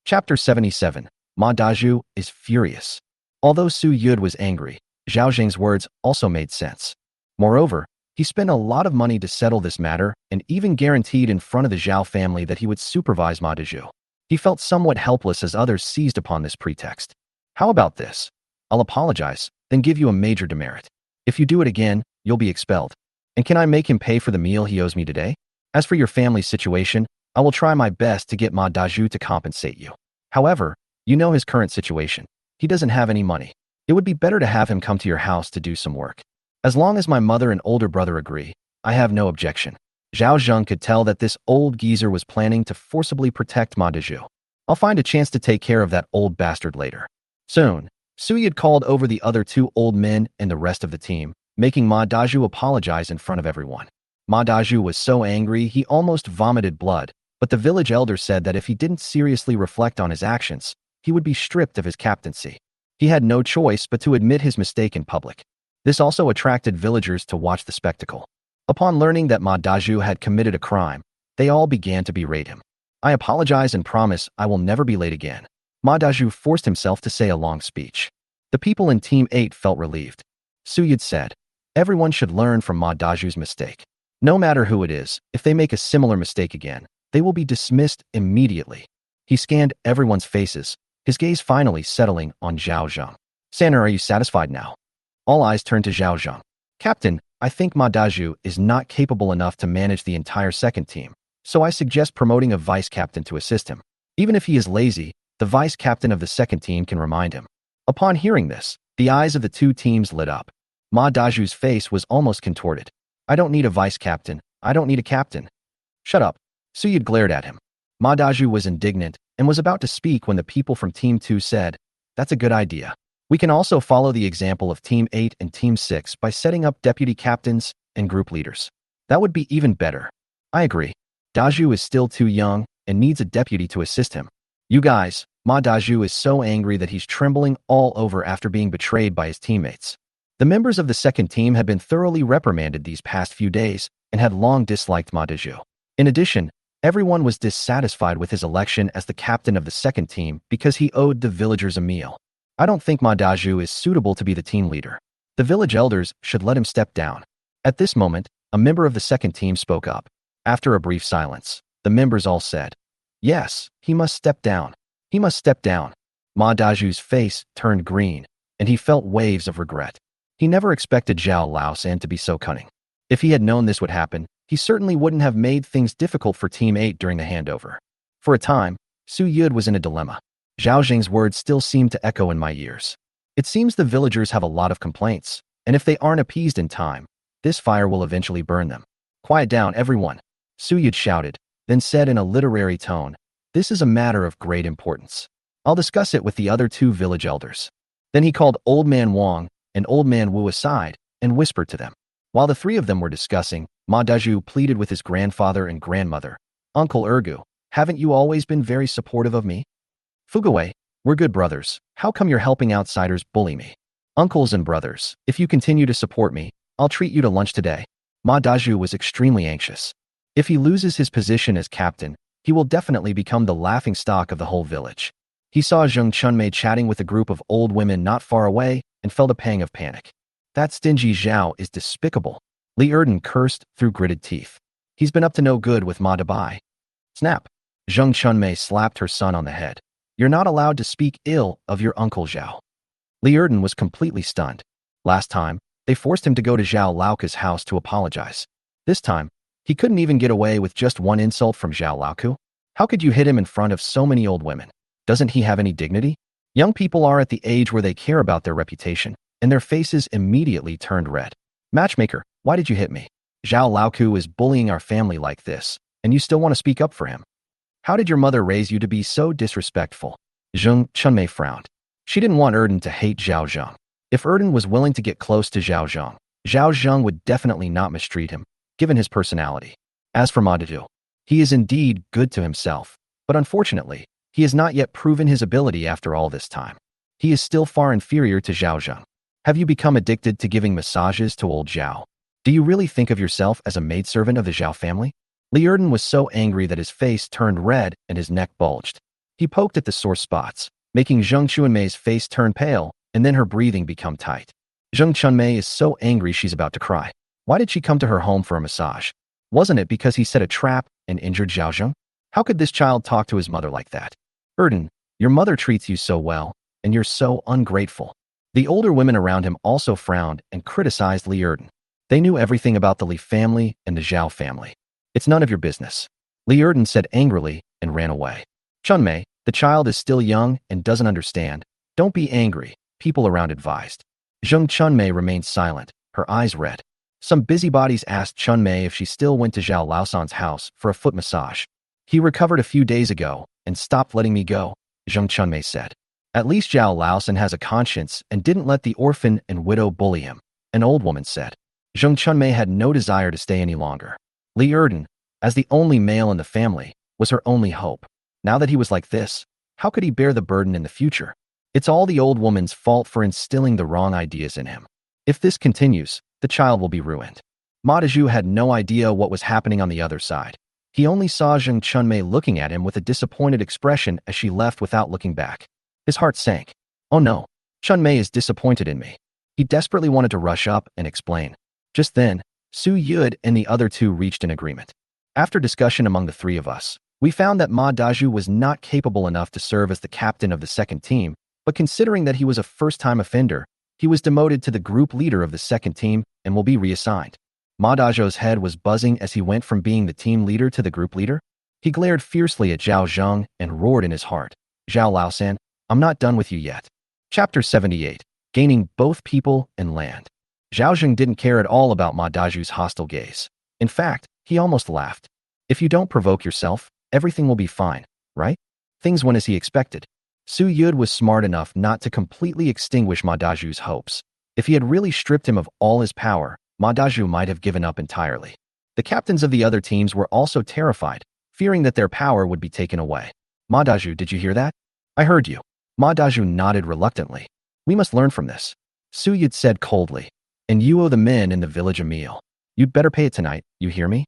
Chapter 77. Ma Dazhu is furious. Although Su Yud was angry, Zhao Zheng's words also made sense. Moreover, he spent a lot of money to settle this matter and even guaranteed in front of the Zhao family that he would supervise Ma Dazhu. He felt somewhat helpless as others seized upon this pretext. How about this? I'll apologize, then give you a major demerit. If you do it again, you'll be expelled. And can I make him pay for the meal he owes me today? As for your family's situation, I will try my best to get Ma Daju to compensate you. However, you know his current situation. He doesn't have any money. It would be better to have him come to your house to do some work. As long as my mother and older brother agree, I have no objection. Zhao Zheng could tell that this old geezer was planning to forcibly protect Ma Daju. I'll find a chance to take care of that old bastard later. Soon, Sui had called over the other two old men and the rest of the team, making Ma Daju apologize in front of everyone. Ma Daju was so angry he almost vomited blood, but the village elder said that if he didn't seriously reflect on his actions, he would be stripped of his captaincy. He had no choice but to admit his mistake in public. This also attracted villagers to watch the spectacle. Upon learning that Ma Daju had committed a crime, they all began to berate him. I apologize and promise I will never be late again. Ma Daju forced himself to say a long speech. The people in Team 8 felt relieved. Suyid said, everyone should learn from Ma Daju's mistake. No matter who it is, if they make a similar mistake again, they will be dismissed immediately. He scanned everyone's faces, his gaze finally settling on Zhao Zheng. Sanner, are you satisfied now? All eyes turned to Zhao Zheng. Captain, I think Ma Daju is not capable enough to manage the entire second team, so I suggest promoting a vice-captain to assist him. Even if he is lazy, the vice-captain of the second team can remind him. Upon hearing this, the eyes of the two teams lit up. Ma Daju's face was almost contorted. I don't need a vice-captain. I don't need a captain. Shut up. Suyid glared at him. Ma Daju was indignant and was about to speak when the people from Team 2 said, that's a good idea. We can also follow the example of Team 8 and Team 6 by setting up deputy captains and group leaders. That would be even better. I agree. Daju is still too young and needs a deputy to assist him. You guys, Ma Daju is so angry that he's trembling all over after being betrayed by his teammates. The members of the second team had been thoroughly reprimanded these past few days and had long disliked Ma Daju. In addition, everyone was dissatisfied with his election as the captain of the second team because he owed the villagers a meal. I don't think Ma Daju is suitable to be the team leader. The village elders should let him step down. At this moment, a member of the second team spoke up. After a brief silence, the members all said, yes, he must step down. He must step down. Ma Daju's face turned green, and he felt waves of regret. He never expected Zhao Laosan to be so cunning. If he had known this would happen, he certainly wouldn't have made things difficult for Team 8 during the handover. For a time, Su Yud was in a dilemma. Zhao Zheng's words still seemed to echo in my ears. It seems the villagers have a lot of complaints, and if they aren't appeased in time, this fire will eventually burn them. Quiet down, everyone, Su Yud shouted, then said in a literary tone, this is a matter of great importance. I'll discuss it with the other two village elders. Then he called Old Man Wang and Old Man Wu aside and whispered to them. While the three of them were discussing, Ma Daju pleaded with his grandfather and grandmother. Uncle Ergu, haven't you always been very supportive of me? Fugaway, we're good brothers. How come you're helping outsiders bully me? Uncles and brothers, if you continue to support me, I'll treat you to lunch today. Ma Daju was extremely anxious. If he loses his position as captain, he will definitely become the laughingstock of the whole village. He saw Zheng Chunmei chatting with a group of old women not far away and felt a pang of panic. That stingy Zhao is despicable. Li Erden cursed through gritted teeth. He's been up to no good with Ma Dabai. Snap. Zheng Chunmei slapped her son on the head. You're not allowed to speak ill of your uncle Zhao. Li Erden was completely stunned. Last time, they forced him to go to Zhao Laoku's house to apologize. This time, he couldn't even get away with just one insult from Zhao Laoku. How could you hit him in front of so many old women? Doesn't he have any dignity? Young people are at the age where they care about their reputation, and their faces immediately turned red. Matchmaker, why did you hit me? Zhao Laoku is bullying our family like this, and you still want to speak up for him. How did your mother raise you to be so disrespectful? Zheng Chunmei frowned. She didn't want Erden to hate Zhao Zheng. If Erden was willing to get close to Zhao Zheng would definitely not mistreat him, given his personality. As for Ma Daju, he is indeed good to himself, but unfortunately, he has not yet proven his ability after all this time. He is still far inferior to Zhao Zheng. Have you become addicted to giving massages to old Zhao? Do you really think of yourself as a maidservant of the Zhao family? Li Erden was so angry that his face turned red and his neck bulged. He poked at the sore spots, making Zheng Chunmei's face turn pale and then her breathing become tight. Zheng Chunmei is so angry she's about to cry. Why did she come to her home for a massage? Wasn't it because he set a trap and injured Zhao Zheng? How could this child talk to his mother like that? Erden, your mother treats you so well, and you're so ungrateful. The older women around him also frowned and criticized Li Erden. They knew everything about the Li family and the Zhao family. It's none of your business. Li Erden said angrily and ran away. Chunmei, the child is still young and doesn't understand. Don't be angry, people around advised. Zheng Chunmei remained silent, her eyes red. Some busybodies asked Chunmei if she still went to Zhao Laosan's house for a foot massage. He recovered a few days ago and stopped letting me go, Zheng Chunmei said. At least Zhao Laosan has a conscience and didn't let the orphan and widow bully him, an old woman said. Zheng Chunmei had no desire to stay any longer. Li Erden, as the only male in the family, was her only hope. Now that he was like this, how could he bear the burden in the future? It's all the old woman's fault for instilling the wrong ideas in him. If this continues, the child will be ruined. Ma Dazhu had no idea what was happening on the other side. He only saw Zheng Chunmei looking at him with a disappointed expression as she left without looking back. His heart sank. Oh no, Chunmei is disappointed in me. He desperately wanted to rush up and explain. Just then, Su Yud and the other two reached an agreement. After discussion among the three of us, we found that Ma Dazhu was not capable enough to serve as the captain of the second team, but considering that he was a first-time offender, he was demoted to the group leader of the second team and will be reassigned. Ma Dazhu's head was buzzing as he went from being the team leader to the group leader. He glared fiercely at Zhao Zheng and roared in his heart, Zhao Laosan, I'm not done with you yet. Chapter 78, Gaining Both People and Land. Zhao Zheng didn't care at all about Ma Dazhu's hostile gaze. In fact, he almost laughed. If you don't provoke yourself, everything will be fine, right? Things went as he expected. Su Yud was smart enough not to completely extinguish Ma Dazhu's hopes. If he had really stripped him of all his power, Ma Dazhu might have given up entirely. The captains of the other teams were also terrified, fearing that their power would be taken away. Ma Dazhu, did you hear that? I heard you. Ma Dazhu nodded reluctantly. We must learn from this. Su Yud said coldly. And you owe the men in the village a meal. You'd better pay it tonight, you hear me?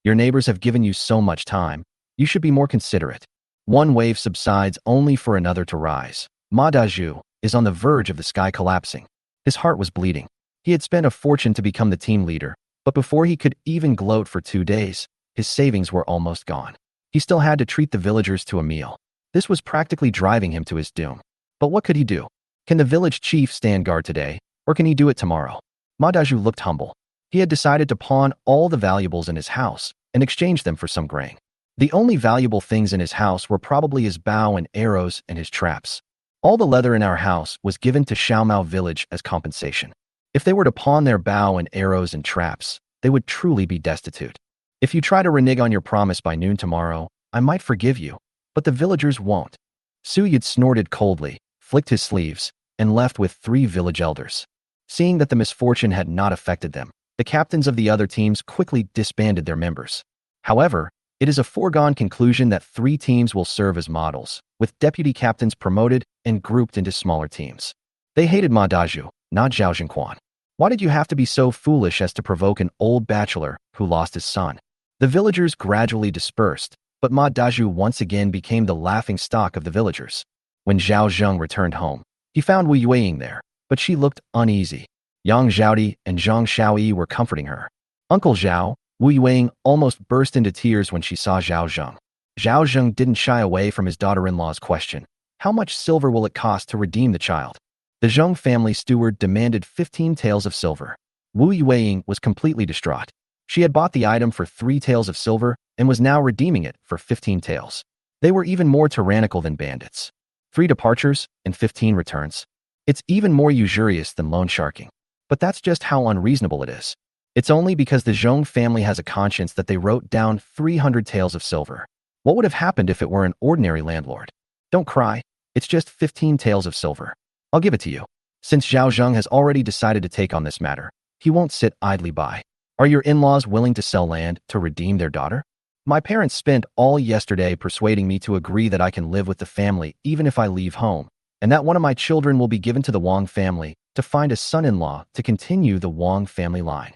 Your neighbors have given you so much time. You should be more considerate. One wave subsides only for another to rise. Ma Dazhu is on the verge of the sky collapsing. His heart was bleeding. He had spent a fortune to become the team leader, but before he could even gloat for 2 days, his savings were almost gone. He still had to treat the villagers to a meal. This was practically driving him to his doom. But what could he do? Can the village chief stand guard today, or can he do it tomorrow? Ma Dazhu looked humble. He had decided to pawn all the valuables in his house and exchange them for some grain. The only valuable things in his house were probably his bow and arrows and his traps. All the leather in our house was given to Xiaomao village as compensation. If they were to pawn their bow and arrows and traps, they would truly be destitute. If you try to renege on your promise by noon tomorrow, I might forgive you, but the villagers won't. Su Yud snorted coldly, flicked his sleeves, and left with 3 village elders. Seeing that the misfortune had not affected them, the captains of the other teams quickly disbanded their members. However, it is a foregone conclusion that 3 teams will serve as models, with deputy captains promoted and grouped into smaller teams. They hated Ma Dazhu, not Zhao Zhengquan. Why did you have to be so foolish as to provoke an old bachelor who lost his son? The villagers gradually dispersed, but Ma Dazhu once again became the laughing stock of the villagers. When Zhao Zheng returned home, he found Wu Yueying there, but she looked uneasy. Yang Zhaodi and Zhang Xiaoyi were comforting her. Uncle Zhao, Wu Yueying almost burst into tears when she saw Zhao Zheng. Zhao Zheng didn't shy away from his daughter-in-law's question. How much silver will it cost to redeem the child? The Zheng family steward demanded 15 taels of silver. Wu Yueying was completely distraught. She had bought the item for 3 taels of silver and was now redeeming it for 15 taels. They were even more tyrannical than bandits. 3 departures and 15 returns. It's even more usurious than loan sharking. But that's just how unreasonable it is. It's only because the Zheng family has a conscience that they wrote down 300 taels of silver. What would have happened if it were an ordinary landlord? Don't cry, it's just 15 taels of silver. I'll give it to you. Since Zhao Zheng has already decided to take on this matter, he won't sit idly by. Are your in-laws willing to sell land to redeem their daughter? My parents spent all yesterday persuading me to agree that I can live with the family even if I leave home, and that one of my children will be given to the Wang family to find a son-in-law to continue the Wang family line.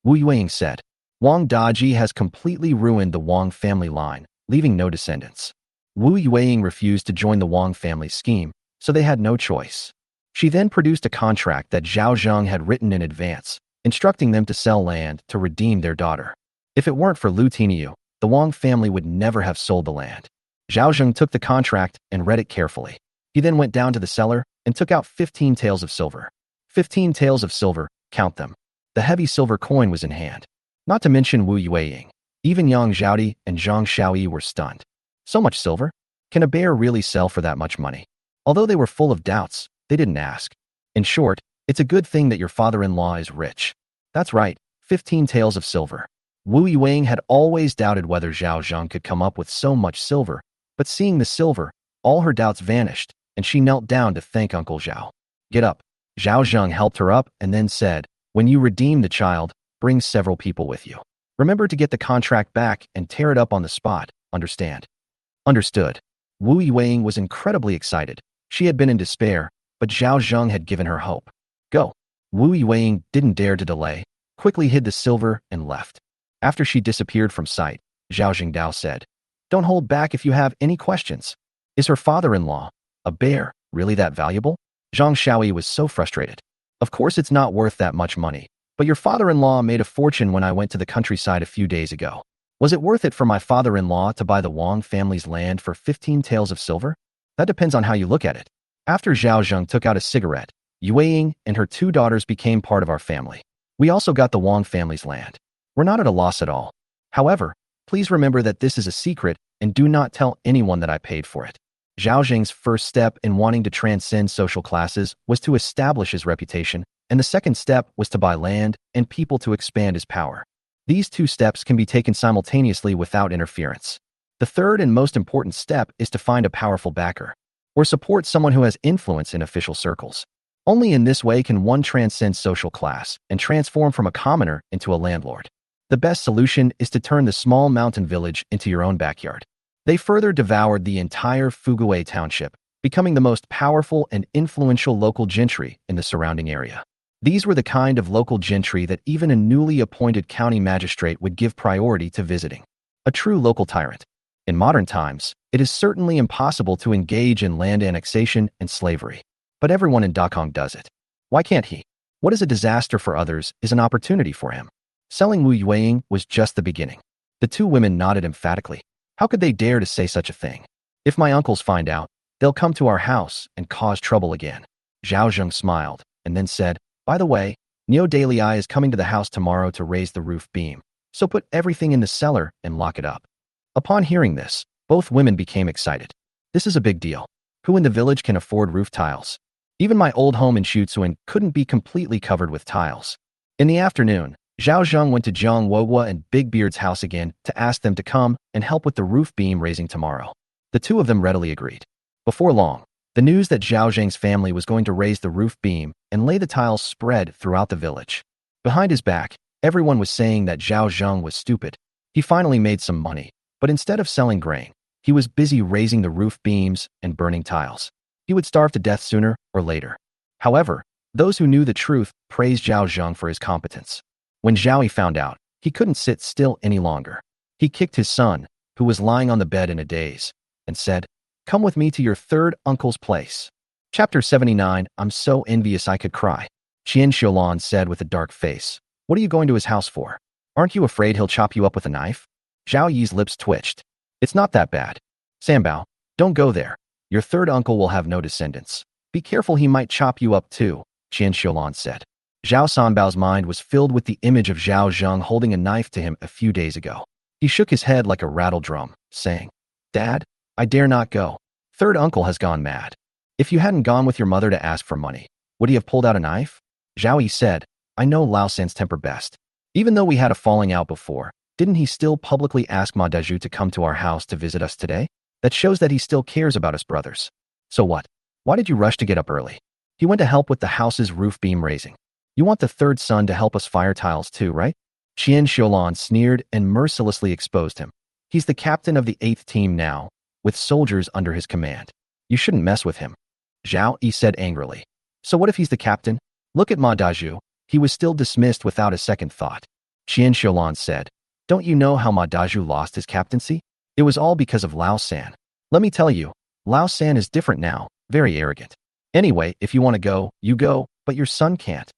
Wu Yueying said, Wang Daji has completely ruined the Wang family line, leaving no descendants. Wu Yueying refused to join the Wang family scheme, so they had no choice. She then produced a contract that Zhao Zheng had written in advance, instructing them to sell land to redeem their daughter. If it weren't for Lu Tiniu, the Wang family would never have sold the land. Zhao Zheng took the contract and read it carefully. He then went down to the cellar and took out 15 taels of silver. 15 taels of silver, count them. The heavy silver coin was in hand. Not to mention Wu Yueying. Even Yang Zhaodi and Zhang Xiaoyi were stunned. So much silver? Can a bear really sell for that much money? Although they were full of doubts, they didn't ask. In short, it's a good thing that your father-in-law is rich. That's right, 15 taels of silver. Wu Yueying had always doubted whether Zhao Zheng could come up with so much silver, but seeing the silver, all her doubts vanished, and she knelt down to thank Uncle Zhao. Get up. Zhao Zheng helped her up and then said, when you redeem the child, bring several people with you. Remember to get the contract back and tear it up on the spot, understand? Understood. Wu Yueying was incredibly excited. She had been in despair, but Zhao Zheng had given her hope. Go. Wu Yueying didn't dare to delay, quickly hid the silver and left. After she disappeared from sight, Zhao Zhengdao said, don't hold back if you have any questions. Is her father-in-law, a bear, really that valuable? Zhang Xiaoyi was so frustrated. Of course it's not worth that much money, but your father-in-law made a fortune when I went to the countryside a few days ago. Was it worth it for my father-in-law to buy the Wang family's land for 15 taels of silver? That depends on how you look at it. After Zhao Zheng took out a cigarette, Yueying and her 2 daughters became part of our family. We also got the Wang family's land. We're not at a loss at all. However, please remember that this is a secret and do not tell anyone that I paid for it. Zhao Zheng's first step in wanting to transcend social classes was to establish his reputation, and the second step was to buy land and people to expand his power. These 2 steps can be taken simultaneously without interference. The third and most important step is to find a powerful backer, or support someone who has influence in official circles. Only in this way can one transcend social class and transform from a commoner into a landlord. The best solution is to turn the small mountain village into your own backyard. They further devoured the entire Fuguay township, becoming the most powerful and influential local gentry in the surrounding area. These were the kind of local gentry that even a newly appointed county magistrate would give priority to visiting. A true local tyrant. In modern times, it is certainly impossible to engage in land annexation and slavery. But everyone in Dakong does it. Why can't he? What is a disaster for others is an opportunity for him. Selling Wu Yueying was just the beginning. The 2 women nodded emphatically. How could they dare to say such a thing? If my uncles find out, they'll come to our house and cause trouble again. Zhao Zheng smiled and then said, by the way, Neo Daily Eye is coming to the house tomorrow to raise the roof beam, so put everything in the cellar and lock it up. Upon hearing this, both women became excited. This is a big deal. Who in the village can afford roof tiles? Even my old home in Shuzuan couldn't be completely covered with tiles. In the afternoon, Zhao Zheng went to Zhang Wohua and Big Beard's house again to ask them to come and help with the roof beam raising tomorrow. The 2 of them readily agreed. Before long, the news that Zhao Zheng's family was going to raise the roof beam and lay the tiles spread throughout the village. Behind his back, everyone was saying that Zhao Zheng was stupid. He finally made some money, but instead of selling grain, he was busy raising the roof beams and burning tiles. He would starve to death sooner or later. However, those who knew the truth praised Zhao Zheng for his competence. When Zhao found out, he couldn't sit still any longer. He kicked his son, who was lying on the bed in a daze, and said, come with me to your 3rd uncle's place. Chapter 79, I'm so envious I could cry. Qian Xiulan said with a dark face, what are you going to his house for? Aren't you afraid he'll chop you up with a knife? Zhao Yi's lips twitched. It's not that bad. Sambao, don't go there. Your 3rd uncle will have no descendants. Be careful, he might chop you up too, Qian Xiulan said. Zhao Sanbao's mind was filled with the image of Zhao Zheng holding a knife to him a few days ago. He shook his head like a rattle drum, saying, Dad, I dare not go. 3rd uncle has gone mad. If you hadn't gone with your mother to ask for money, would he have pulled out a knife? Zhao Yi said, I know Lao San's temper best. Even though we had a falling out before, didn't he still publicly ask Ma Daju to come to our house to visit us today? That shows that he still cares about us brothers. So what? Why did you rush to get up early? He went to help with the house's roof beam raising. You want the 3rd son to help us fire tiles too, right? Qian Xiulan sneered and mercilessly exposed him. He's the captain of the 8th team now, with soldiers under his command. You shouldn't mess with him. Zhao Yi said angrily. So what if he's the captain? Look at Ma Daju. He was still dismissed without a second thought. Qian Xiulan said, don't you know how Ma Daju lost his captaincy? It was all because of Lao San. Let me tell you, Lao San is different now, very arrogant. Anyway, if you want to go, you go, but your son can't.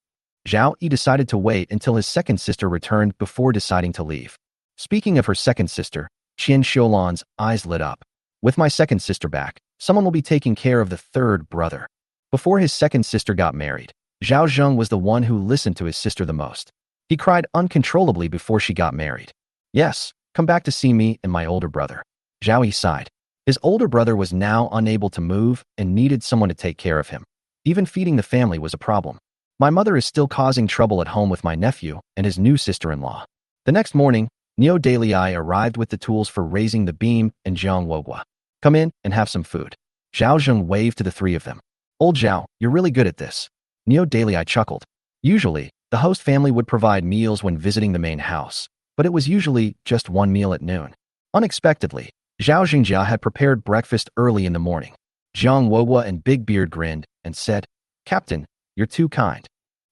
Zhao Yi decided to wait until his second sister returned before deciding to leave. Speaking of her second sister, Qian Xiulan's eyes lit up. With my second sister back, someone will be taking care of the third brother. Before his second sister got married, Zhao Zheng was the one who listened to his sister the most. He cried uncontrollably before she got married. Yes, come back to see me and my older brother. Zhao Yi sighed. His older brother was now unable to move and needed someone to take care of him. Even feeding the family was a problem. My mother is still causing trouble at home with my nephew and his new sister-in-law. The next morning, Neo Dalai arrived with the tools for raising the beam and Jiang Wogua. Come in and have some food. Zhao Zheng waved to the three of them. Old Zhao, you're really good at this. Neo Dalai chuckled. Usually, the host family would provide meals when visiting the main house, but it was usually just one meal at noon. Unexpectedly, Zhao Xingjia had prepared breakfast early in the morning. Jiang Wogua and Big Beard grinned and said, Captain, you're too kind.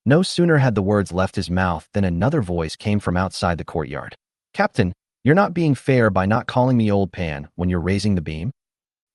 No sooner had the words left his mouth than another voice came from outside the courtyard. Captain, you're not being fair by not calling me Old Pan when you're raising the beam?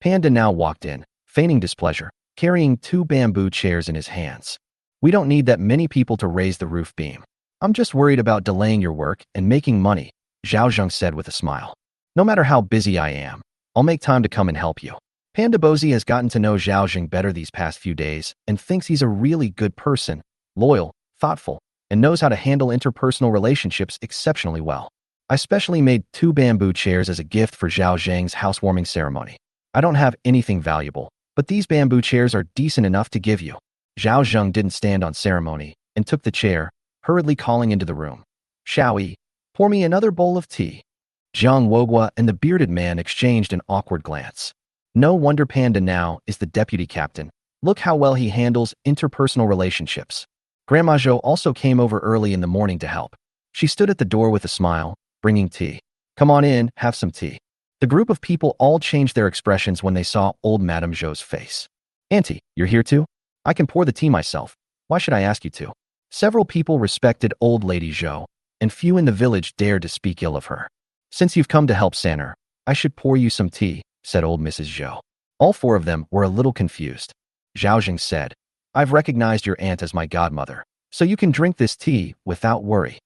Panda now walked in, feigning displeasure, carrying 2 bamboo chairs in his hands. We don't need that many people to raise the roof beam. I'm just worried about delaying your work and making money, Zhao Zheng said with a smile. No matter how busy I am, I'll make time to come and help you. Panda Bozi has gotten to know Zhao Zheng better these past few days and thinks he's a really good person, loyal, thoughtful, and knows how to handle interpersonal relationships exceptionally well. I specially made 2 bamboo chairs as a gift for Zhao Zheng's housewarming ceremony. I don't have anything valuable, but these bamboo chairs are decent enough to give you. Zhao Zheng didn't stand on ceremony and took the chair, hurriedly calling into the room. Xiaoyi, pour me another bowl of tea. Jiang Wogua and the bearded man exchanged an awkward glance. No wonder Panda now is the deputy captain. Look how well he handles interpersonal relationships. Grandma Zhou also came over early in the morning to help. She stood at the door with a smile, bringing tea. Come on in, have some tea. The group of people all changed their expressions when they saw old Madame Zhou's face. Auntie, you're here too? I can pour the tea myself. Why should I ask you to? Several people respected old Lady Zhou, and few in the village dared to speak ill of her. Since you've come to help Sanner, I should pour you some tea, said old Mrs. Zhou. All 4 of them were a little confused. Zhao Zheng said, I've recognized your aunt as my godmother, so you can drink this tea without worry.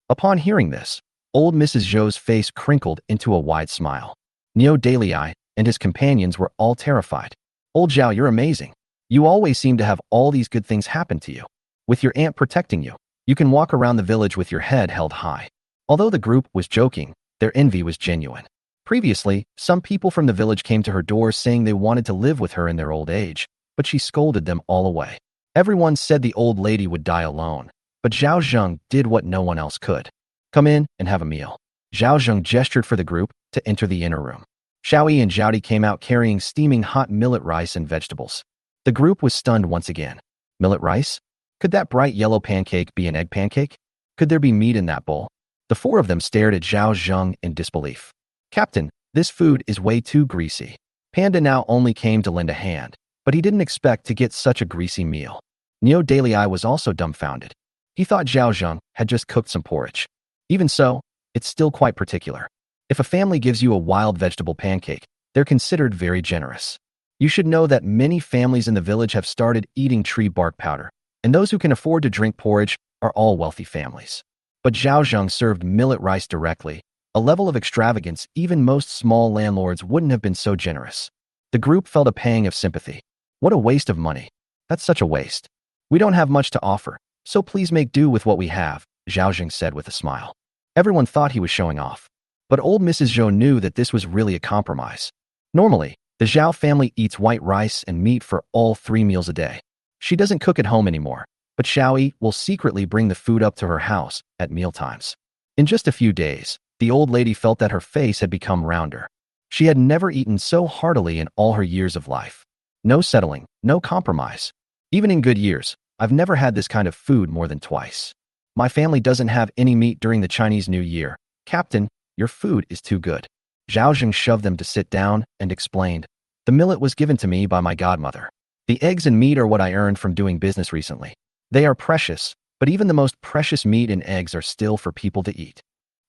Upon hearing this, old Mrs. Zhou's face crinkled into a wide smile. Neo Dalai and his companions were all terrified. Old Zhao, you're amazing. You always seem to have all these good things happen to you. With your aunt protecting you, you can walk around the village with your head held high. Although the group was joking, their envy was genuine. Previously, some people from the village came to her door saying they wanted to live with her in their old age, but she scolded them all away. Everyone said the old lady would die alone, but Zhao Zheng did what no one else could. Come in and have a meal. Zhao Zheng gestured for the group to enter the inner room. Xiaoyi and Zhaodi came out carrying steaming hot millet rice and vegetables. The group was stunned once again. Millet rice? Could that bright yellow pancake be an egg pancake? Could there be meat in that bowl? The 4 of them stared at Zhao Zheng in disbelief. Captain, this food is way too greasy. Panda now only came to lend a hand, but he didn't expect to get such a greasy meal. Neo Dalai was also dumbfounded. He thought Zhao Zheng had just cooked some porridge. Even so, it's still quite particular. If a family gives you a wild vegetable pancake, they're considered very generous. You should know that many families in the village have started eating tree bark powder, and those who can afford to drink porridge are all wealthy families. But Zhao Zheng served millet rice directly, a level of extravagance even most small landlords wouldn't have been so generous. The group felt a pang of sympathy. What a waste of money. That's such a waste. We don't have much to offer, so please make do with what we have, Zhao Zheng said with a smile. Everyone thought he was showing off. But old Mrs. Zhou knew that this was really a compromise. Normally, the Zhao family eats white rice and meat for all 3 meals a day. She doesn't cook at home anymore, but Xiaoyi will secretly bring the food up to her house at mealtimes. In just a few days, the old lady felt that her face had become rounder. She had never eaten so heartily in all her years of life. No settling, no compromise. Even in good years, I've never had this kind of food more than twice. My family doesn't have any meat during the Chinese New Year. Captain, your food is too good. Zhao Zheng shoved them to sit down and explained, the millet was given to me by my godmother. The eggs and meat are what I earned from doing business recently. They are precious, but even the most precious meat and eggs are still for people to eat.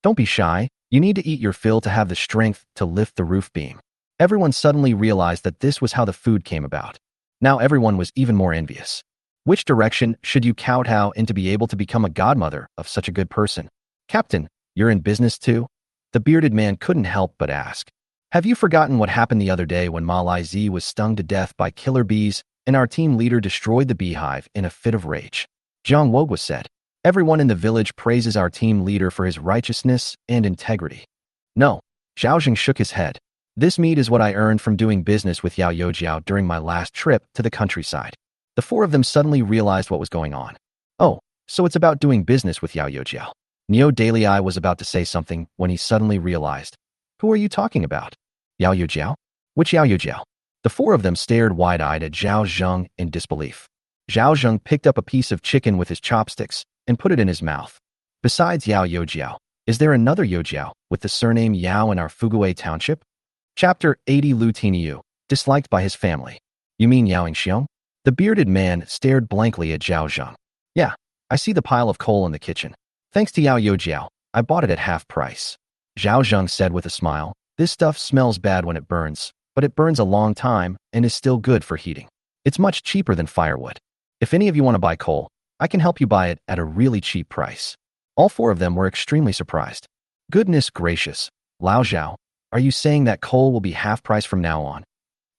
Don't be shy. You need to eat your fill to have the strength to lift the roof beam. Everyone suddenly realized that this was how the food came about. Now everyone was even more envious. Which direction should you kowtow in to be able to become a godmother of such a good person? Captain, you're in business too? The bearded man couldn't help but ask. Have you forgotten what happened the other day when Malai Z was stung to death by killer bees and our team leader destroyed the beehive in a fit of rage? Zhang Wogwa said. Everyone in the village praises our team leader for his righteousness and integrity. No, Zhao Zheng shook his head. This meat is what I earned from doing business with Yao Yojiao during my last trip to the countryside. The four of them suddenly realized what was going on. Oh, so it's about doing business with Yao Yojiao. Neo Daily Eye was about to say something when he suddenly realized. Who are you talking about? Yao Yojiao? Which Yao Yojiao? The four of them stared wide-eyed at Zhao Zheng in disbelief. Zhao Zheng picked up a piece of chicken with his chopsticks and put it in his mouth. Besides Yao Yojiao, is there another Yojiao with the surname Yao in our Fugui township? Chapter 80 Lu Tiniu, disliked by his family. You mean Yao Xiong? The bearded man stared blankly at Zhao Zheng. Yeah, I see the pile of coal in the kitchen. Thanks to Yao Yojiao, I bought it at half price. Zhao Zheng said with a smile, this stuff smells bad when it burns, but it burns a long time and is still good for heating. It's much cheaper than firewood. If any of you want to buy coal, I can help you buy it at a really cheap price. All four of them were extremely surprised. Goodness gracious, Lao Zhao, are you saying that coal will be half price from now on?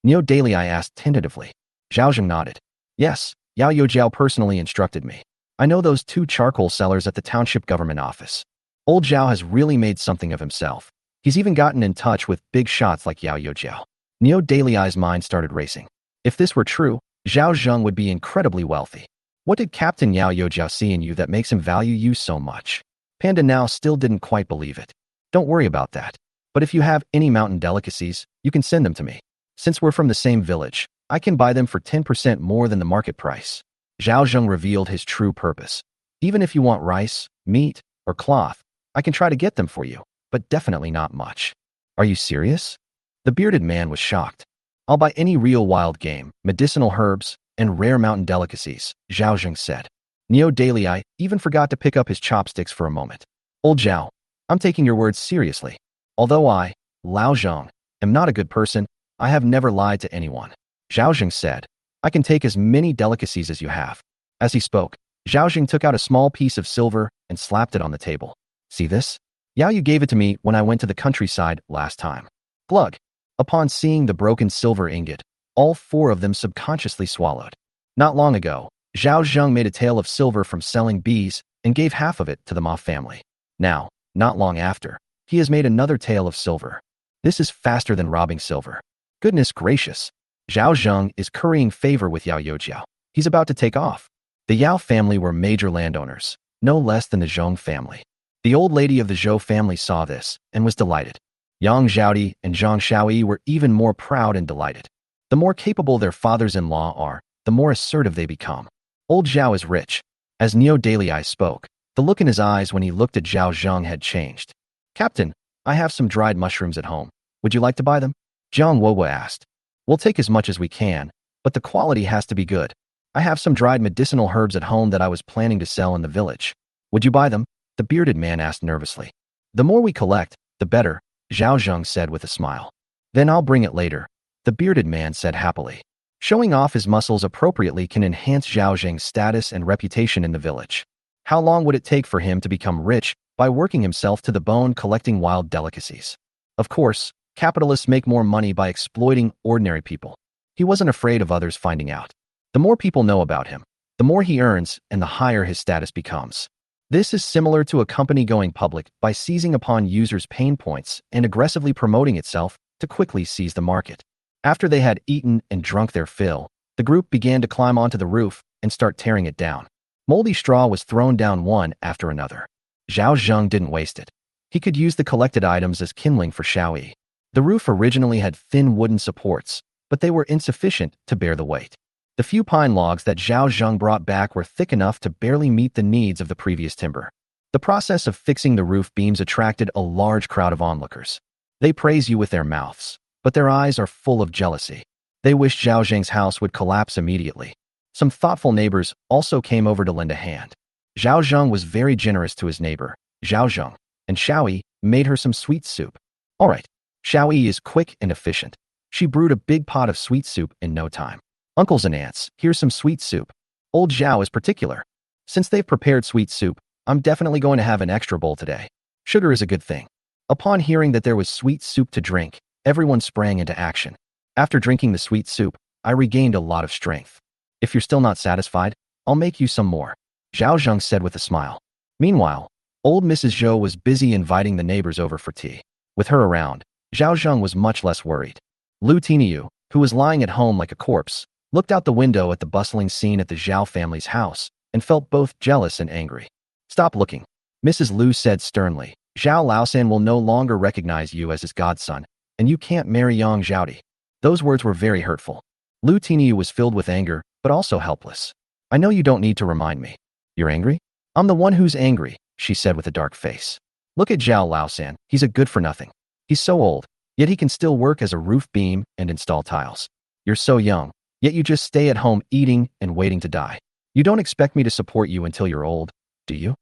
Neo Daily Eye asked tentatively. Zhao Zheng nodded. Yes, Yao Yojiao personally instructed me. I know those two charcoal sellers at the township government office. Old Zhao has really made something of himself. He's even gotten in touch with big shots like Yao Yojiao. Neo Daily Eye's mind started racing. If this were true, Zhao Zheng would be incredibly wealthy. What did Captain Yao Yojiao see in you that makes him value you so much? Panda now still didn't quite believe it. Don't worry about that. But if you have any mountain delicacies, you can send them to me. Since we're from the same village, I can buy them for 10% more than the market price. Zhao Zheng revealed his true purpose. Even if you want rice, meat, or cloth, I can try to get them for you, but definitely not much. Are you serious? The bearded man was shocked. I'll buy any real wild game, medicinal herbs, and rare mountain delicacies, Zhao Zheng said. Neo Daily Eye even forgot to pick up his chopsticks for a moment. Old Zhao, I'm taking your words seriously. Although I, Lao Zheng, am not a good person, I have never lied to anyone. Zhao Zheng said, I can take as many delicacies as you have. As he spoke, Zhao Zheng took out a small piece of silver and slapped it on the table. See this? Yao, you gave it to me when I went to the countryside last time. Glug. Upon seeing the broken silver ingot, all four of them subconsciously swallowed. Not long ago, Zhao Zheng made a tale of silver from selling bees and gave half of it to the Ma family. Now, not long after, he has made another tale of silver. This is faster than robbing silver. Goodness gracious. Zhao Zheng is currying favor with Yao Yojiao. He's about to take off. The Yao family were major landowners, no less than the Zhong family. The old lady of the Zhou family saw this and was delighted. Yang Zhaodi and Zhang Shaoyi were even more proud and delighted. The more capable their fathers-in-law are, the more assertive they become. Old Zhao is rich. As Neo Daily Eye spoke, the look in his eyes when he looked at Zhao Zheng had changed. Captain, I have some dried mushrooms at home. Would you like to buy them? Zhang Wowo asked. We'll take as much as we can, but the quality has to be good. I have some dried medicinal herbs at home that I was planning to sell in the village. Would you buy them? The bearded man asked nervously. The more we collect, the better, Zhao Zheng said with a smile. Then I'll bring it later, the bearded man said happily. Showing off his muscles appropriately can enhance Zhao Zheng's status and reputation in the village. How long would it take for him to become rich by working himself to the bone collecting wild delicacies? Of course, capitalists make more money by exploiting ordinary people. He wasn't afraid of others finding out. The more people know about him, the more he earns and the higher his status becomes. This is similar to a company going public by seizing upon users' pain points and aggressively promoting itself to quickly seize the market. After they had eaten and drunk their fill, the group began to climb onto the roof and start tearing it down. Moldy straw was thrown down one after another. Zhao Zheng didn't waste it. He could use the collected items as kindling for Shaoyi. The roof originally had thin wooden supports, but they were insufficient to bear the weight. The few pine logs that Zhao Zheng brought back were thick enough to barely meet the needs of the previous timber. The process of fixing the roof beams attracted a large crowd of onlookers. They praise you with their mouths, but their eyes are full of jealousy. They wish Zhao Zheng's house would collapse immediately. Some thoughtful neighbors also came over to lend a hand. Zhao Zheng was very generous to his neighbor, Zhao Zheng, and Shaoyi made her some sweet soup. All right, Shaoyi is quick and efficient. She brewed a big pot of sweet soup in no time. Uncles and aunts, here's some sweet soup. Old Zhao is particular. Since they've prepared sweet soup, I'm definitely going to have an extra bowl today. Sugar is a good thing. Upon hearing that there was sweet soup to drink, everyone sprang into action. After drinking the sweet soup, I regained a lot of strength. If you're still not satisfied, I'll make you some more, Zhao Zheng said with a smile. Meanwhile, old Mrs. Zhou was busy inviting the neighbors over for tea. With her around, Zhao Zheng was much less worried. Lu Tiniu, who was lying at home like a corpse, looked out the window at the bustling scene at the Zhao family's house and felt both jealous and angry. Stop looking, Mrs. Lu said sternly. Zhao Laosan will no longer recognize you as his godson, and you can't marry Yang Zhaodi. Those words were very hurtful. Lu Tiniu was filled with anger, but also helpless. I know you don't need to remind me. You're angry? I'm the one who's angry, she said with a dark face. Look at Zhao Laosan, he's a good-for-nothing. He's so old, yet he can still work as a roof beam and install tiles. You're so young, yet you just stay at home eating and waiting to die. You don't expect me to support you until you're old, do you?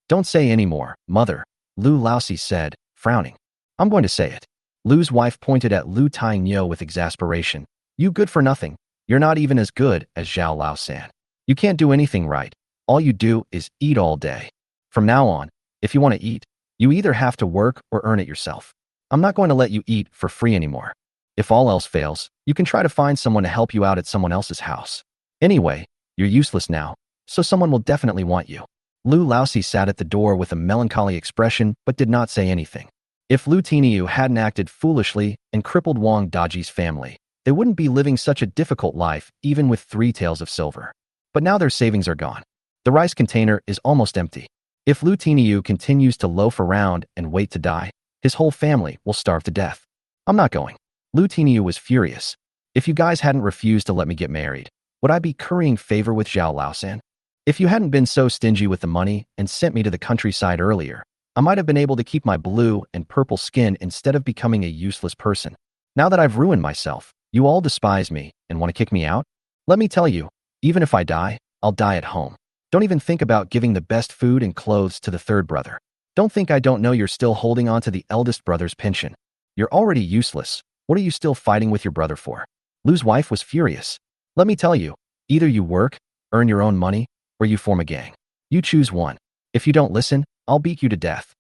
Don't say any more, mother, Lu Laosi said, frowning. I'm going to say it. Lu's wife pointed at Lu Taingyou with exasperation. You good-for-nothing. You're not even as good as Zhao Laosan. You can't do anything right. All you do is eat all day. From now on, if you want to eat, you either have to work or earn it yourself. I'm not going to let you eat for free anymore. If all else fails, you can try to find someone to help you out at someone else's house. Anyway, you're useless now, so someone will definitely want you. Lu Laosi sat at the door with a melancholy expression but did not say anything. If Lu Tiniu hadn't acted foolishly and crippled Wang Daji's family, they wouldn't be living such a difficult life even with 3 taels of silver. But now their savings are gone. The rice container is almost empty. If Lu Tiniu continues to loaf around and wait to die, his whole family will starve to death. I'm not going. Lu Tiniu was furious. If you guys hadn't refused to let me get married, would I be currying favor with Zhao Laosan? If you hadn't been so stingy with the money and sent me to the countryside earlier, I might have been able to keep my blue and purple skin instead of becoming a useless person. Now that I've ruined myself, you all despise me and want to kick me out? Let me tell you, even if I die, I'll die at home. Don't even think about giving the best food and clothes to the third brother. Don't think I don't know you're still holding on to the eldest brother's pension. You're already useless. What are you still fighting with your brother for? Lu's wife was furious. Let me tell you, either you work, earn your own money, or you form a gang. You choose one. If you don't listen, I'll beat you to death.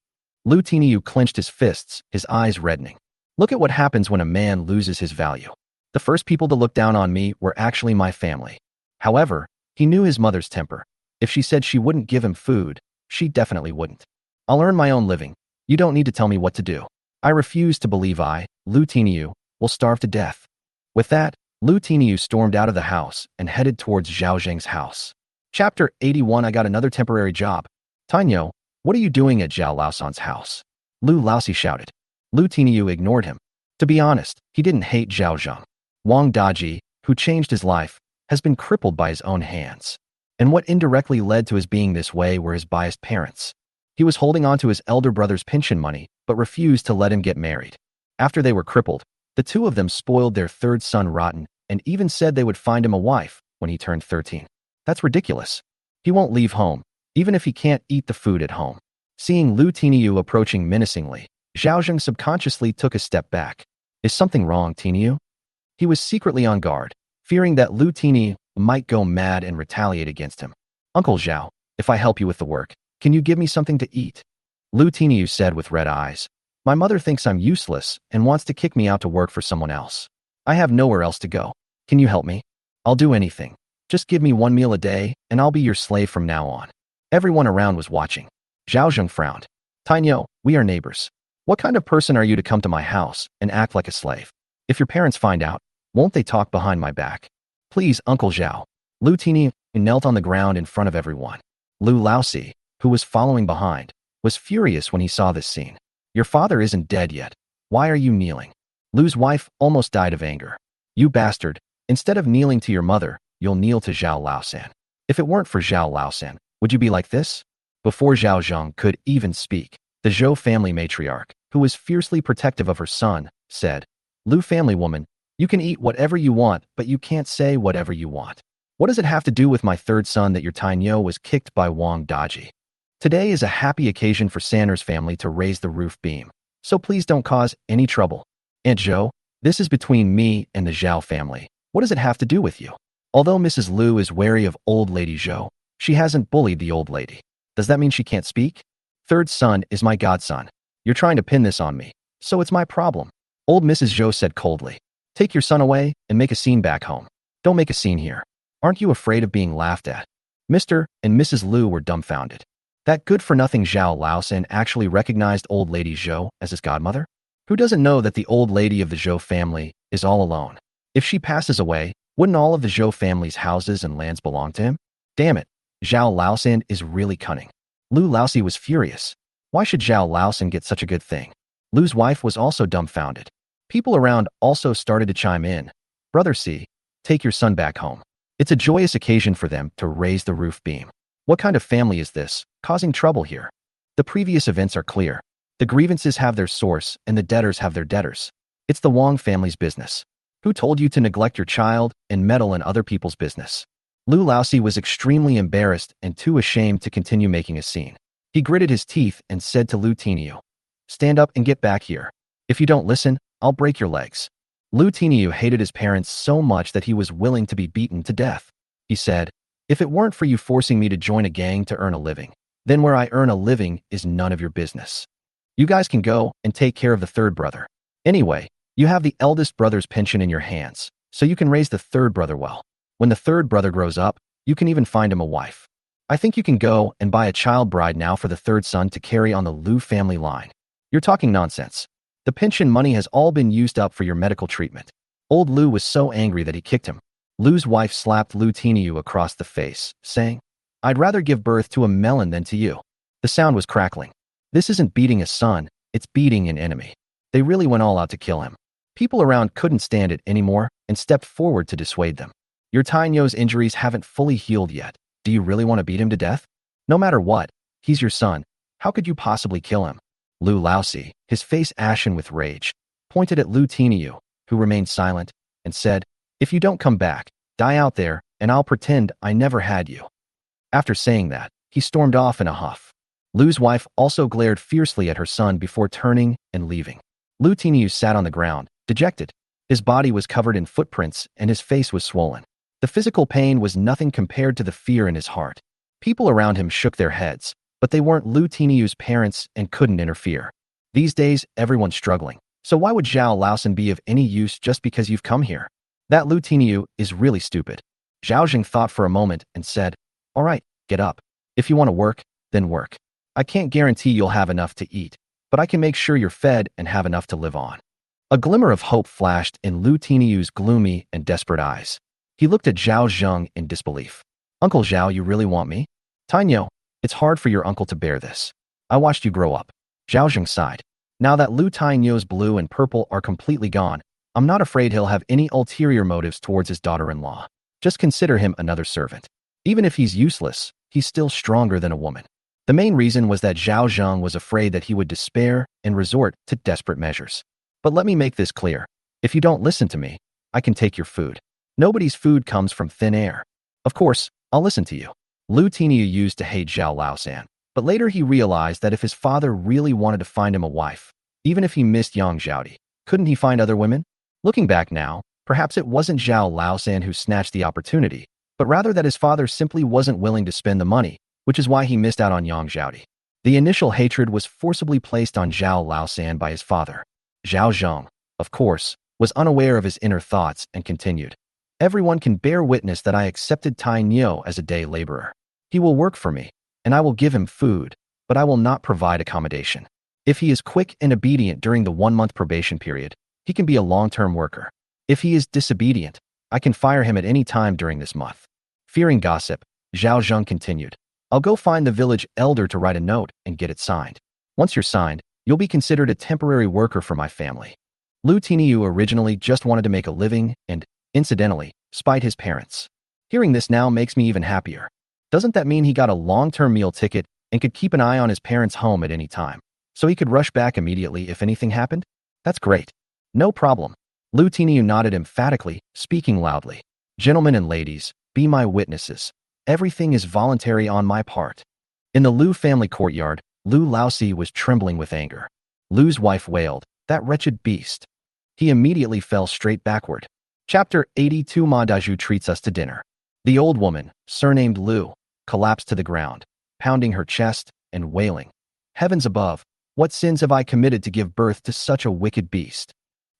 Lu Tiniu clenched his fists, his eyes reddening. Look at what happens when a man loses his value. The first people to look down on me were actually my family. However, he knew his mother's temper. If she said she wouldn't give him food, she definitely wouldn't. I'll earn my own living. You don't need to tell me what to do. I refuse to believe I, Lu Tiniu, will starve to death. With that, Lu Tiniu stormed out of the house and headed towards Zhao Zheng's house. Chapter 81. I got another temporary job. Tainyo, what are you doing at Zhao Laosan's house? Lu Laosi shouted. Lu Tiniu ignored him. To be honest, he didn't hate Zhao Zheng. Wang Daji, who changed his life, has been crippled by his own hands. And what indirectly led to his being this way were his biased parents. He was holding on to his elder brother's pension money, but refused to let him get married. After they were crippled, the two of them spoiled their third son rotten and even said they would find him a wife when he turned 13. That's ridiculous. He won't leave home, even if he can't eat the food at home. Seeing Lu Tiniu approaching menacingly, Zhao Zheng subconsciously took a step back. Is something wrong, Tiniu? He was secretly on guard, fearing that Lu Tiniu might go mad and retaliate against him. Uncle Zhao, if I help you with the work, can you give me something to eat? Lu Tiniu said with red eyes. My mother thinks I'm useless and wants to kick me out to work for someone else. I have nowhere else to go. Can you help me? I'll do anything. Just give me 1 meal a day and I'll be your slave from now on. Everyone around was watching. Zhao Zheng frowned. Tainyo, we are neighbors. What kind of person are you to come to my house and act like a slave? If your parents find out, won't they talk behind my back? Please, Uncle Zhao. Lu Tiniu knelt on the ground in front of everyone. Lu Laosi, who was following behind, was furious when he saw this scene. Your father isn't dead yet. Why are you kneeling? Lu's wife almost died of anger. You bastard, instead of kneeling to your mother, you'll kneel to Zhao Laosan. If it weren't for Zhao Laosan, would you be like this? Before Zhao Zheng could even speak, the Zhou family matriarch, who was fiercely protective of her son, said, Lu family woman, you can eat whatever you want, but you can't say whatever you want. What does it have to do with my third son that your Tainyo was kicked by Wang Daji? Today is a happy occasion for Sanner's family to raise the roof beam, so please don't cause any trouble. Aunt Zhou, this is between me and the Zhao family. What does it have to do with you? Although Mrs. Lu is wary of old lady Zhou, she hasn't bullied the old lady. Does that mean she can't speak? Third son is my godson. You're trying to pin this on me, so it's my problem. Old Mrs. Zhou said coldly. Take your son away and make a scene back home. Don't make a scene here. Aren't you afraid of being laughed at? Mr. and Mrs. Liu were dumbfounded. That good-for-nothing Zhao Laosan actually recognized old lady Zhou as his godmother? Who doesn't know that the old lady of the Zhou family is all alone? If she passes away, wouldn't all of the Zhou family's houses and lands belong to him? Damn it, Zhao Laosan is really cunning. Lu Laosi was furious. Why should Zhao Laosan get such a good thing? Lu's wife was also dumbfounded. People around also started to chime in. Brother C, take your son back home. It's a joyous occasion for them to raise the roof beam. What kind of family is this, causing trouble here? The previous events are clear. The grievances have their source and the debtors have their debtors. It's the Wang family's business. Who told you to neglect your child and meddle in other people's business? Lu Laosi was extremely embarrassed and too ashamed to continue making a scene. He gritted his teeth and said to Lu Tiniu, stand up and get back here. If you don't listen, I'll break your legs. Lu Tiniu hated his parents so much that he was willing to be beaten to death. He said, if it weren't for you forcing me to join a gang to earn a living, then where I earn a living is none of your business. You guys can go and take care of the third brother. Anyway, you have the eldest brother's pension in your hands, so you can raise the third brother well. When the third brother grows up, you can even find him a wife. I think you can go and buy a child bride now for the third son to carry on the Lu family line. You're talking nonsense. The pension money has all been used up for your medical treatment. Old Lu was so angry that he kicked him. Lu's wife slapped Lu Tiniu across the face, saying, I'd rather give birth to a melon than to you. The sound was crackling. This isn't beating a son, it's beating an enemy. They really went all out to kill him. People around couldn't stand it anymore and stepped forward to dissuade them. Your Tainyo's injuries haven't fully healed yet. Do you really want to beat him to death? No matter what, he's your son. How could you possibly kill him? Lu Laosi, his face ashen with rage, pointed at Lu Tiniu, who remained silent, and said, if you don't come back, die out there, and I'll pretend I never had you. After saying that, he stormed off in a huff. Lu's wife also glared fiercely at her son before turning and leaving. Lu Tiniu sat on the ground, dejected. His body was covered in footprints and his face was swollen. The physical pain was nothing compared to the fear in his heart. People around him shook their heads, but they weren't Lu Tiniu's parents and couldn't interfere. These days, everyone's struggling. So why would Zhao Laosan be of any use just because you've come here? That Lu Tiniu is really stupid. Zhao Zheng thought for a moment and said, all right, get up. If you want to work, then work. I can't guarantee you'll have enough to eat, but I can make sure you're fed and have enough to live on. A glimmer of hope flashed in Lu Tiniu's gloomy and desperate eyes. He looked at Zhao Zheng in disbelief. Uncle Zhao, you really want me? Tainyo, it's hard for your uncle to bear this. I watched you grow up. Zhao Zheng sighed. Now that Lu Tainyo's blue and purple are completely gone, I'm not afraid he'll have any ulterior motives towards his daughter-in-law. Just consider him another servant. Even if he's useless, he's still stronger than a woman. The main reason was that Zhao Zheng was afraid that he would despair and resort to desperate measures. But let me make this clear. If you don't listen to me, I can take your food. Nobody's food comes from thin air. Of course, I'll listen to you. Lu Tiniu used to hate Zhao Laosan, but later he realized that if his father really wanted to find him a wife, even if he missed Yang Zhaodi, couldn't he find other women? Looking back now, perhaps it wasn't Zhao Laosan who snatched the opportunity, but rather that his father simply wasn't willing to spend the money, which is why he missed out on Yang Zhaodi. The initial hatred was forcibly placed on Zhao Laosan by his father. Zhao Zheng, of course, was unaware of his inner thoughts and continued. Everyone can bear witness that I accepted Tai Nyo as a day laborer. He will work for me, and I will give him food, but I will not provide accommodation. If he is quick and obedient during the 1-month probation period, he can be a long-term worker. If he is disobedient, I can fire him at any time during this month. Fearing gossip, Zhao Zheng continued. I'll go find the village elder to write a note and get it signed. Once you're signed, you'll be considered a temporary worker for my family. Lu Tiniu originally just wanted to make a living and, incidentally, spite his parents. Hearing this now makes me even happier. Doesn't that mean he got a long-term meal ticket and could keep an eye on his parents' home at any time, so he could rush back immediately if anything happened? That's great. No problem. Lu Tiniu nodded emphatically, speaking loudly. Gentlemen and ladies, be my witnesses. Everything is voluntary on my part. In the Lu family courtyard, Lu Laosi was trembling with anger. Lu's wife wailed, that wretched beast. He immediately fell straight backward. Chapter 82. Ma Daju treats us to dinner. The old woman, surnamed Lu, collapsed to the ground, pounding her chest and wailing. Heavens above, What sins have I committed to give birth to such a wicked beast?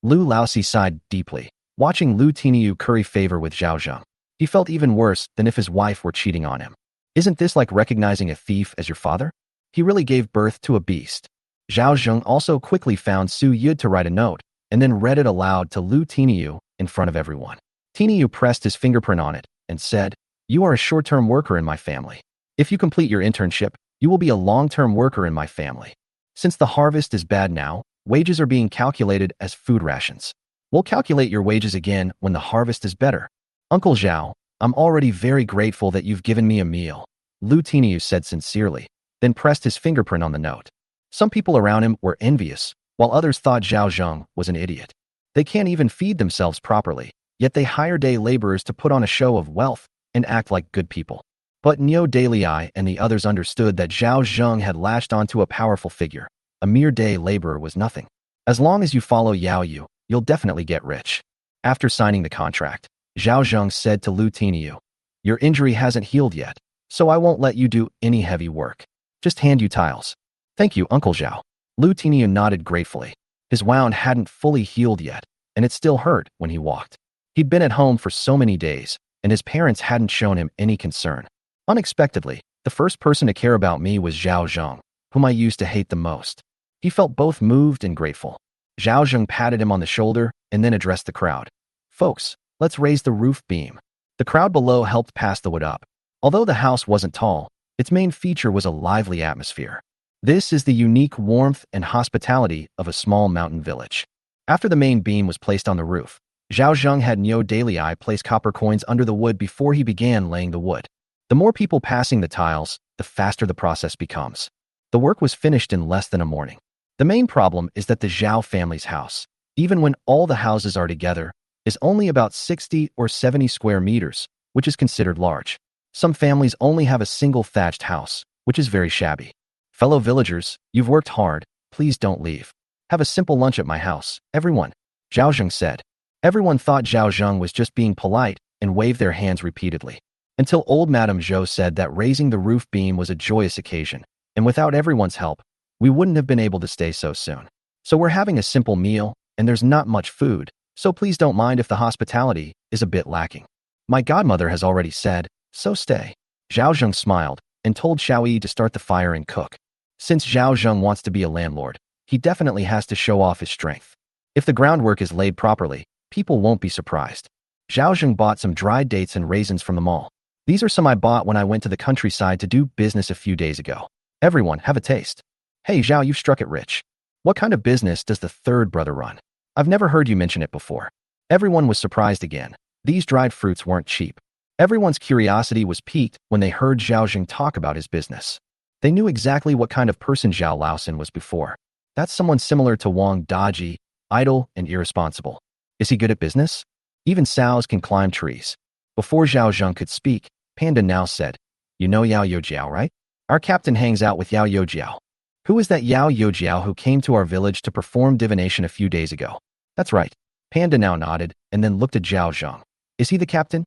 Lu Laosi sighed deeply, watching Lu Tiniu curry favor with Zhao Zheng. He felt even worse than if his wife were cheating on him. Isn't this like recognizing a thief as your father? He really gave birth to a beast. Zhao Zheng also quickly found Su Yud to write a note, and then read it aloud to Lu Tiniu in front of everyone. Tiniu pressed his fingerprint on it and said, "You are a short-term worker in my family. If you complete your internship, you will be a long-term worker in my family. Since the harvest is bad now, wages are being calculated as food rations. We'll calculate your wages again when the harvest is better. Uncle Zhao, I'm already very grateful that you've given me a meal," Lu Tiniu said sincerely, then pressed his fingerprint on the note. Some people around him were envious, while others thought Zhao Zheng was an idiot. They can't even feed themselves properly, yet they hire day laborers to put on a show of wealth and act like good people. But Niu Dalai and the others understood that Zhao Zheng had latched onto a powerful figure. A mere day laborer was nothing. As long as you follow Yao Yu, you'll definitely get rich. After signing the contract, Zhao Zheng said to Lu Tiniu, "Your injury hasn't healed yet, so I won't let you do any heavy work. Just hand you tiles." "Thank you, Uncle Zhao." Lu Tiniu nodded gratefully. His wound hadn't fully healed yet, and it still hurt when he walked. He'd been at home for so many days, and his parents hadn't shown him any concern. Unexpectedly, the first person to care about me was Zhao Zheng, whom I used to hate the most. He felt both moved and grateful. Zhao Zheng patted him on the shoulder and then addressed the crowd. "Folks, let's raise the roof beam." The crowd below helped pass the wood up. Although the house wasn't tall, its main feature was a lively atmosphere. This is the unique warmth and hospitality of a small mountain village. After the main beam was placed on the roof, Zhao Zheng had Niu Dalai place copper coins under the wood before he began laying the wood. The more people passing the tiles, the faster the process becomes. The work was finished in less than a morning. The main problem is that the Zhao family's house, even when all the houses are together, is only about 60 or 70 square meters, which is considered large. Some families only have a single thatched house, which is very shabby. "Fellow villagers, you've worked hard, please don't leave. Have a simple lunch at my house, everyone," Zhao Zheng said. Everyone thought Zhao Zheng was just being polite and waved their hands repeatedly. Until old Madame Zhou said that raising the roof beam was a joyous occasion, and without everyone's help, we wouldn't have been able to stay so soon. "So we're having a simple meal, and there's not much food, so please don't mind if the hospitality is a bit lacking. My godmother has already said, so stay." Zhao Zheng smiled and told Xiao Yi to start the fire and cook. Since Zhao Zheng wants to be a landlord, he definitely has to show off his strength. If the groundwork is laid properly, people won't be surprised. Zhao Zheng bought some dried dates and raisins from the mall. "These are some I bought when I went to the countryside to do business a few days ago. Everyone, have a taste." "Hey Zhao, you've struck it rich. What kind of business does the third brother run? I've never heard you mention it before." Everyone was surprised again. These dried fruits weren't cheap. Everyone's curiosity was piqued when they heard Zhao Zheng talk about his business. They knew exactly what kind of person Zhao Laosin was before. That's someone similar to Wang Daji, idle and irresponsible. Is he good at business? Even sows can climb trees. Before Zhao Zheng could speak, Panda now said, "You know Yao Youjiao, right? Our captain hangs out with Yao Youjiao." "Who is that Yao Youjiao who came to our village to perform divination a few days ago?" "That's right." Panda now nodded and then looked at Zhao Zheng. "Is he the captain?"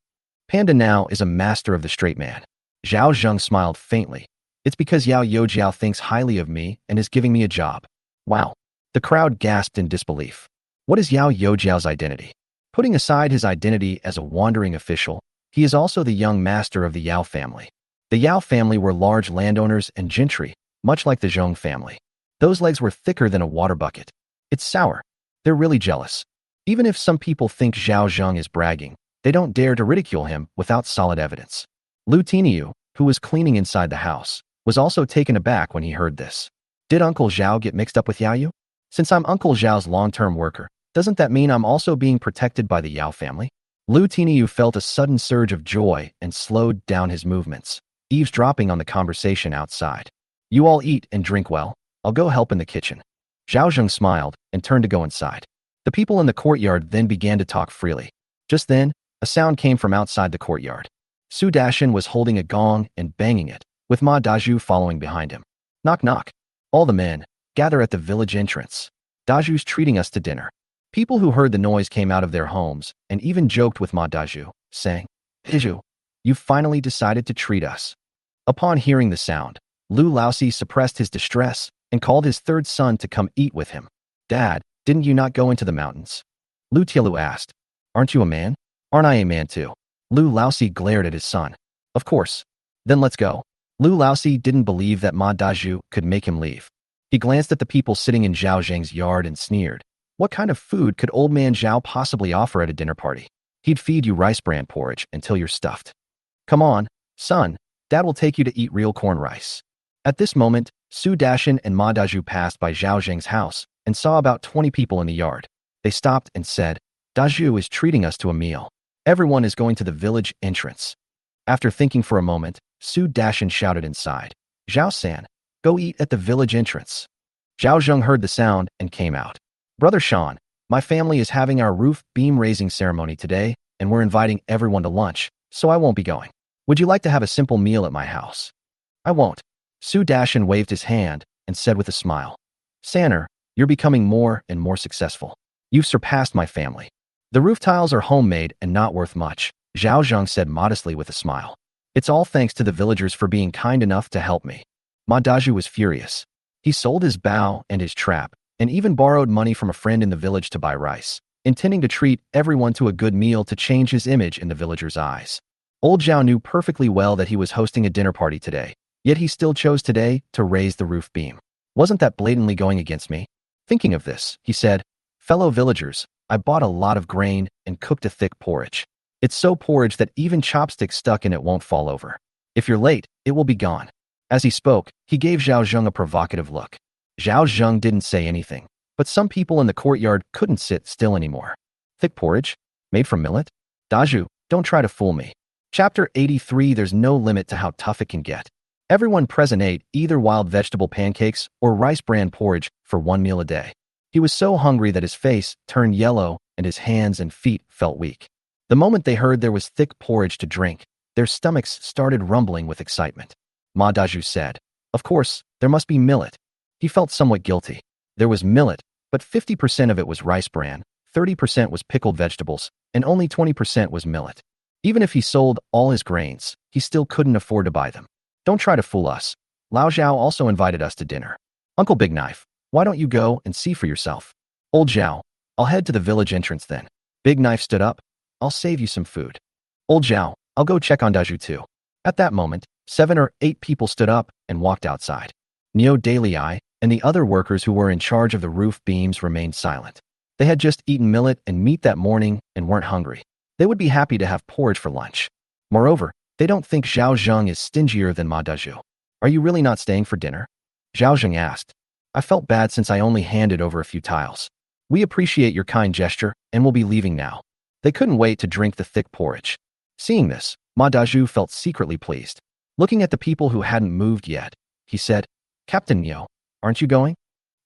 Panda now is a master of the straight man. Zhao Zheng smiled faintly. "It's because Yao Youjiao thinks highly of me and is giving me a job." Wow. The crowd gasped in disbelief. What is Yao Youjiao's identity? Putting aside his identity as a wandering official, he is also the young master of the Yao family. The Yao family were large landowners and gentry, much like the Zhong family. Those legs were thicker than a water bucket. It's sour. They're really jealous. Even if some people think Zhao Zheng is bragging, they don't dare to ridicule him without solid evidence. Lu Tiniu, who was cleaning inside the house, was also taken aback when he heard this. "Did Uncle Zhao get mixed up with Yao Yu? Since I'm Uncle Zhao's long-term worker, doesn't that mean I'm also being protected by the Yao family?" Lu Tiniu felt a sudden surge of joy and slowed down his movements, eavesdropping on the conversation outside. "You all eat and drink well. I'll go help in the kitchen." Zhao Zheng smiled and turned to go inside. The people in the courtyard then began to talk freely. Just then, a sound came from outside the courtyard. Su Dashin was holding a gong and banging it, with Ma Daju following behind him. "Knock knock. All the men, gather at the village entrance. Daju's treating us to dinner." People who heard the noise came out of their homes and even joked with Ma Daju, saying, "Daju, you've finally decided to treat us." Upon hearing the sound, Lu Laosi suppressed his distress and called his third son to come eat with him. Dad, didn't you not go into the mountains? Lu Tielu asked. Aren't you a man? Aren't I a man too? Lu Laosi glared at his son. Of course. Then let's go. Lu Laosi didn't believe that Ma Dazhu could make him leave. He glanced at the people sitting in Zhao Zheng's yard and sneered. What kind of food could old man Zhao possibly offer at a dinner party? He'd feed you rice bran porridge until you're stuffed. Come on, son, Dad will take you to eat real corn rice. At this moment, Su Dashin and Ma Dazhu passed by Zhao Zheng's house and saw about 20 people in the yard. They stopped and said, Dazhu is treating us to a meal. Everyone is going to the village entrance. After thinking for a moment, Su Dashin shouted inside, Zhao-san, go eat at the village entrance. Zhao Zheng heard the sound and came out. Brother Sean, my family is having our roof beam raising ceremony today, and we're inviting everyone to lunch, so I won't be going. Would you like to have a simple meal at my house? I won't. Su Dashin waved his hand and said with a smile, Sanner, you're becoming more and more successful. You've surpassed my family. The roof tiles are homemade and not worth much, Zhao Zheng said modestly with a smile. It's all thanks to the villagers for being kind enough to help me. Ma Dazhu was furious. He sold his bow and his trap, and even borrowed money from a friend in the village to buy rice, intending to treat everyone to a good meal to change his image in the villagers' eyes. Old Zhao knew perfectly well that he was hosting a dinner party today, yet he still chose today to raise the roof beam. Wasn't that blatantly going against me? Thinking of this, he said, Fellow villagers, I bought a lot of grain and cooked a thick porridge. It's so porridge that even chopsticks stuck in it won't fall over. If you're late, it will be gone. As he spoke, he gave Zhao Zheng a provocative look. Zhao Zheng didn't say anything, but some people in the courtyard couldn't sit still anymore. Thick porridge? Made from millet? Dazhu, don't try to fool me. Chapter 83. There's no limit to how tough it can get. Everyone present ate either wild vegetable pancakes or rice bran porridge for one meal a day. He was so hungry that his face turned yellow and his hands and feet felt weak. The moment they heard there was thick porridge to drink, their stomachs started rumbling with excitement. Ma Dazhu said, Of course, there must be millet. He felt somewhat guilty. There was millet, but 50% of it was rice bran, 30% was pickled vegetables, and only 20% was millet. Even if he sold all his grains, he still couldn't afford to buy them. Don't try to fool us. Lao Zhao also invited us to dinner. Uncle Big Knife, why don't you go and see for yourself? Old Zhao, I'll head to the village entrance then. Big Knife stood up. I'll save you some food. Old Zhao, I'll go check on Dazhu too. At that moment, 7 or 8 people stood up and walked outside. Neo Dalei and the other workers who were in charge of the roof beams remained silent. They had just eaten millet and meat that morning and weren't hungry. They would be happy to have porridge for lunch. Moreover, they don't think Zhao Zheng is stingier than Ma Dazhu. Are you really not staying for dinner? Zhao Zheng asked. I felt bad since I only handed over a few tiles. We appreciate your kind gesture and will be leaving now. They couldn't wait to drink the thick porridge. Seeing this, Ma Dazhu felt secretly pleased. Looking at the people who hadn't moved yet, he said, Captain Neo, aren't you going?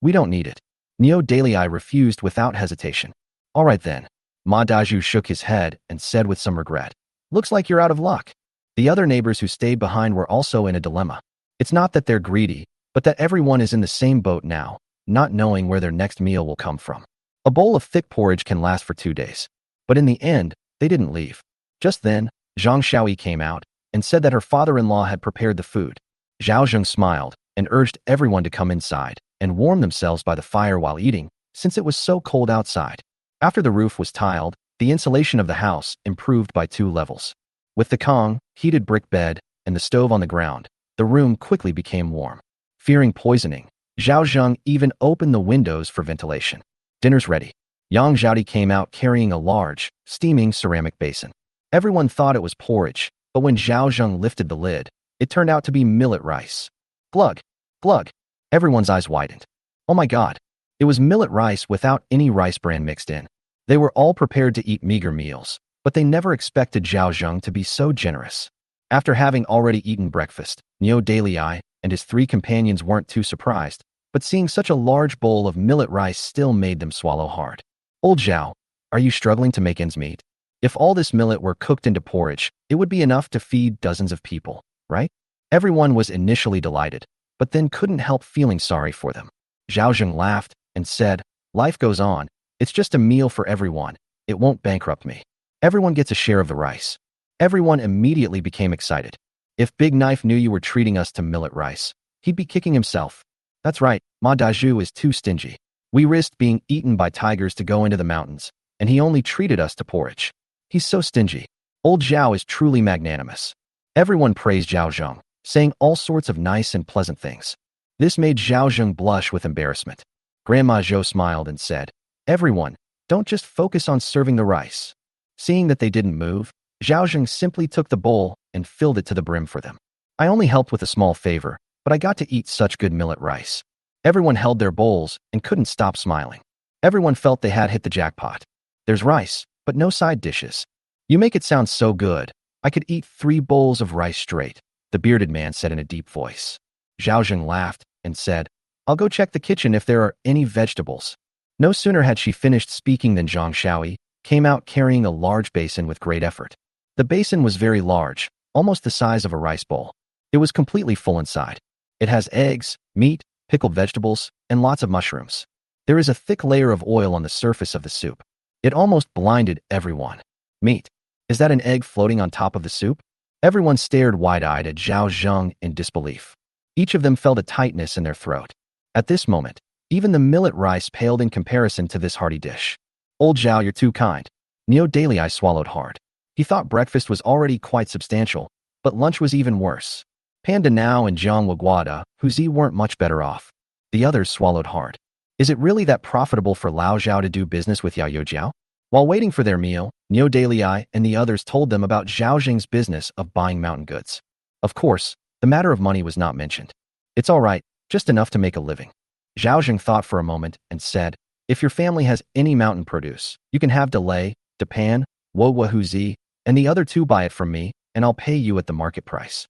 We don't need it. Neo Dalei refused without hesitation. All right then. Ma Dazhu shook his head and said with some regret, Looks like you're out of luck. The other neighbors who stayed behind were also in a dilemma. It's not that they're greedy, but that everyone is in the same boat now, not knowing where their next meal will come from. A bowl of thick porridge can last for 2 days. But in the end, they didn't leave. Just then, Zhang Xiaoyi came out and said that her father-in-law had prepared the food. Zhao Zheng smiled and urged everyone to come inside and warm themselves by the fire while eating, since it was so cold outside. After the roof was tiled, the insulation of the house improved by 2 levels. With the Kong, heated brick bed, and the stove on the ground, the room quickly became warm. Fearing poisoning, Zhao Zheng even opened the windows for ventilation. Dinner's ready. Yang Zhaodi came out carrying a large, steaming ceramic basin. Everyone thought it was porridge, but when Zhao Zheng lifted the lid, it turned out to be millet rice. Glug! Glug! Everyone's eyes widened. Oh my god! It was millet rice without any rice bran mixed in. They were all prepared to eat meager meals, but they never expected Zhao Zheng to be so generous. After having already eaten breakfast, Neo Dalei and his 3 companions weren't too surprised, but seeing such a large bowl of millet rice still made them swallow hard. Old Zhao, are you struggling to make ends meet? If all this millet were cooked into porridge, it would be enough to feed dozens of people, right? Everyone was initially delighted, but then couldn't help feeling sorry for them. Zhao Zheng laughed and said, Life goes on. It's just a meal for everyone. It won't bankrupt me. Everyone gets a share of the rice. Everyone immediately became excited. If Big Knife knew you were treating us to millet rice, he'd be kicking himself. That's right, Ma Daju is too stingy. We risked being eaten by tigers to go into the mountains, and he only treated us to porridge. He's so stingy. Old Zhao is truly magnanimous. Everyone praised Zhao Zheng, saying all sorts of nice and pleasant things. This made Zhao Zheng blush with embarrassment. Grandma Zhou smiled and said, "Everyone, don't just focus on serving the rice." Seeing that they didn't move, Zhao Zheng simply took the bowl and filled it to the brim for them. "I only helped with a small favor, but I got to eat such good millet rice." Everyone held their bowls and couldn't stop smiling. Everyone felt they had hit the jackpot. There's rice, but no side dishes. You make it sound so good. I could eat 3 bowls of rice straight, the bearded man said in a deep voice. Zhao Zheng laughed and said, "I'll go check the kitchen if there are any vegetables." No sooner had she finished speaking than Zhang Shaoyi came out carrying a large basin with great effort. The basin was very large, almost the size of a rice bowl. It was completely full inside. It has eggs, meat, pickled vegetables, and lots of mushrooms. There is a thick layer of oil on the surface of the soup. It almost blinded everyone. "Meat. Is that an egg floating on top of the soup?" Everyone stared wide-eyed at Zhao Zheng in disbelief. Each of them felt a tightness in their throat. At this moment, even the millet rice paled in comparison to this hearty dish. "Old Zhao, you're too kind." Neo Daily Eye swallowed hard. He thought breakfast was already quite substantial, but lunch was even worse. Panda Now and Jiang Waguada, who Z weren't much better off. The others swallowed hard. Is it really that profitable for Lao Zhao to do business with Yao Jiao? While waiting for their meal, Neo Daily Eye and the others told them about Zhao Zheng's business of buying mountain goods. Of course, the matter of money was not mentioned. "It's all right, just enough to make a living." Zhao Zheng thought for a moment and said, "If your family has any mountain produce, you can have Delay, Depan, Wowahuzi, and the other 2 buy it from me, and I'll pay you at the market price.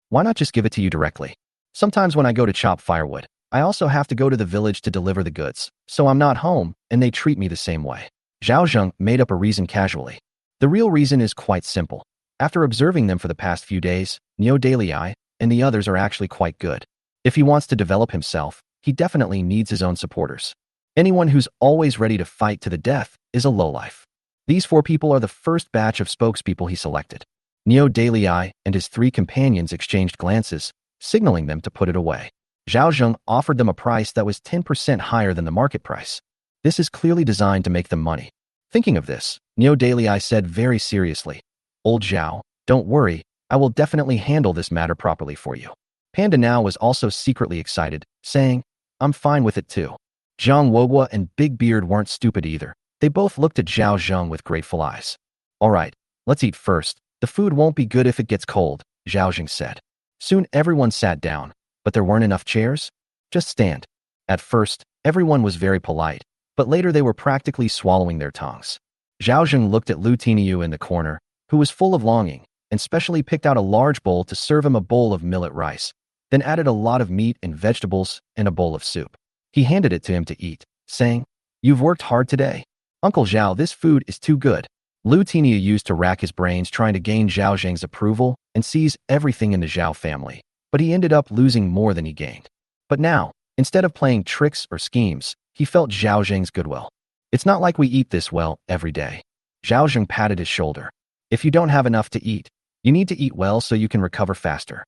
Why not just give it to you directly? Sometimes when I go to chop firewood, I also have to go to the village to deliver the goods, so I'm not home, and they treat me the same way." Zhao Zheng made up a reason casually. The real reason is quite simple. After observing them for the past few days, Neo Daily Eye and the others are actually quite good. If he wants to develop himself, he definitely needs his own supporters. Anyone who's always ready to fight to the death is a lowlife. These 4 people are the first batch of spokespeople he selected. Neo Daily Eye and his 3 companions exchanged glances, signaling them to put it away. Zhao Zheng offered them a price that was 10% higher than the market price. This is clearly designed to make them money. Thinking of this, Neo Daily Eye said very seriously, "Old Zhao, don't worry, I will definitely handle this matter properly for you." Panda Now was also secretly excited, saying, "I'm fine with it too." Zhang Wogua and Big Beard weren't stupid either. They both looked at Zhao Zheng with grateful eyes. "All right, let's eat first. The food won't be good if it gets cold," Zhao Zheng said. Soon everyone sat down, but there weren't enough chairs. "Just stand." At first, everyone was very polite, but later they were practically swallowing their tongues. Zhao Zheng looked at Lu Tiniu in the corner, who was full of longing, and specially picked out a large bowl to serve him a bowl of millet rice, then added a lot of meat and vegetables and a bowl of soup. He handed it to him to eat, saying, "You've worked hard today. Uncle Zhao, this food is too good." Lu Tiniu used to rack his brains trying to gain Zhao Zheng's approval and seize everything in the Zhao family, but he ended up losing more than he gained. But now, instead of playing tricks or schemes, he felt Zhao Zheng's goodwill. "It's not like we eat this well every day." Zhao Zheng patted his shoulder. "If you don't have enough to eat, you need to eat well so you can recover faster."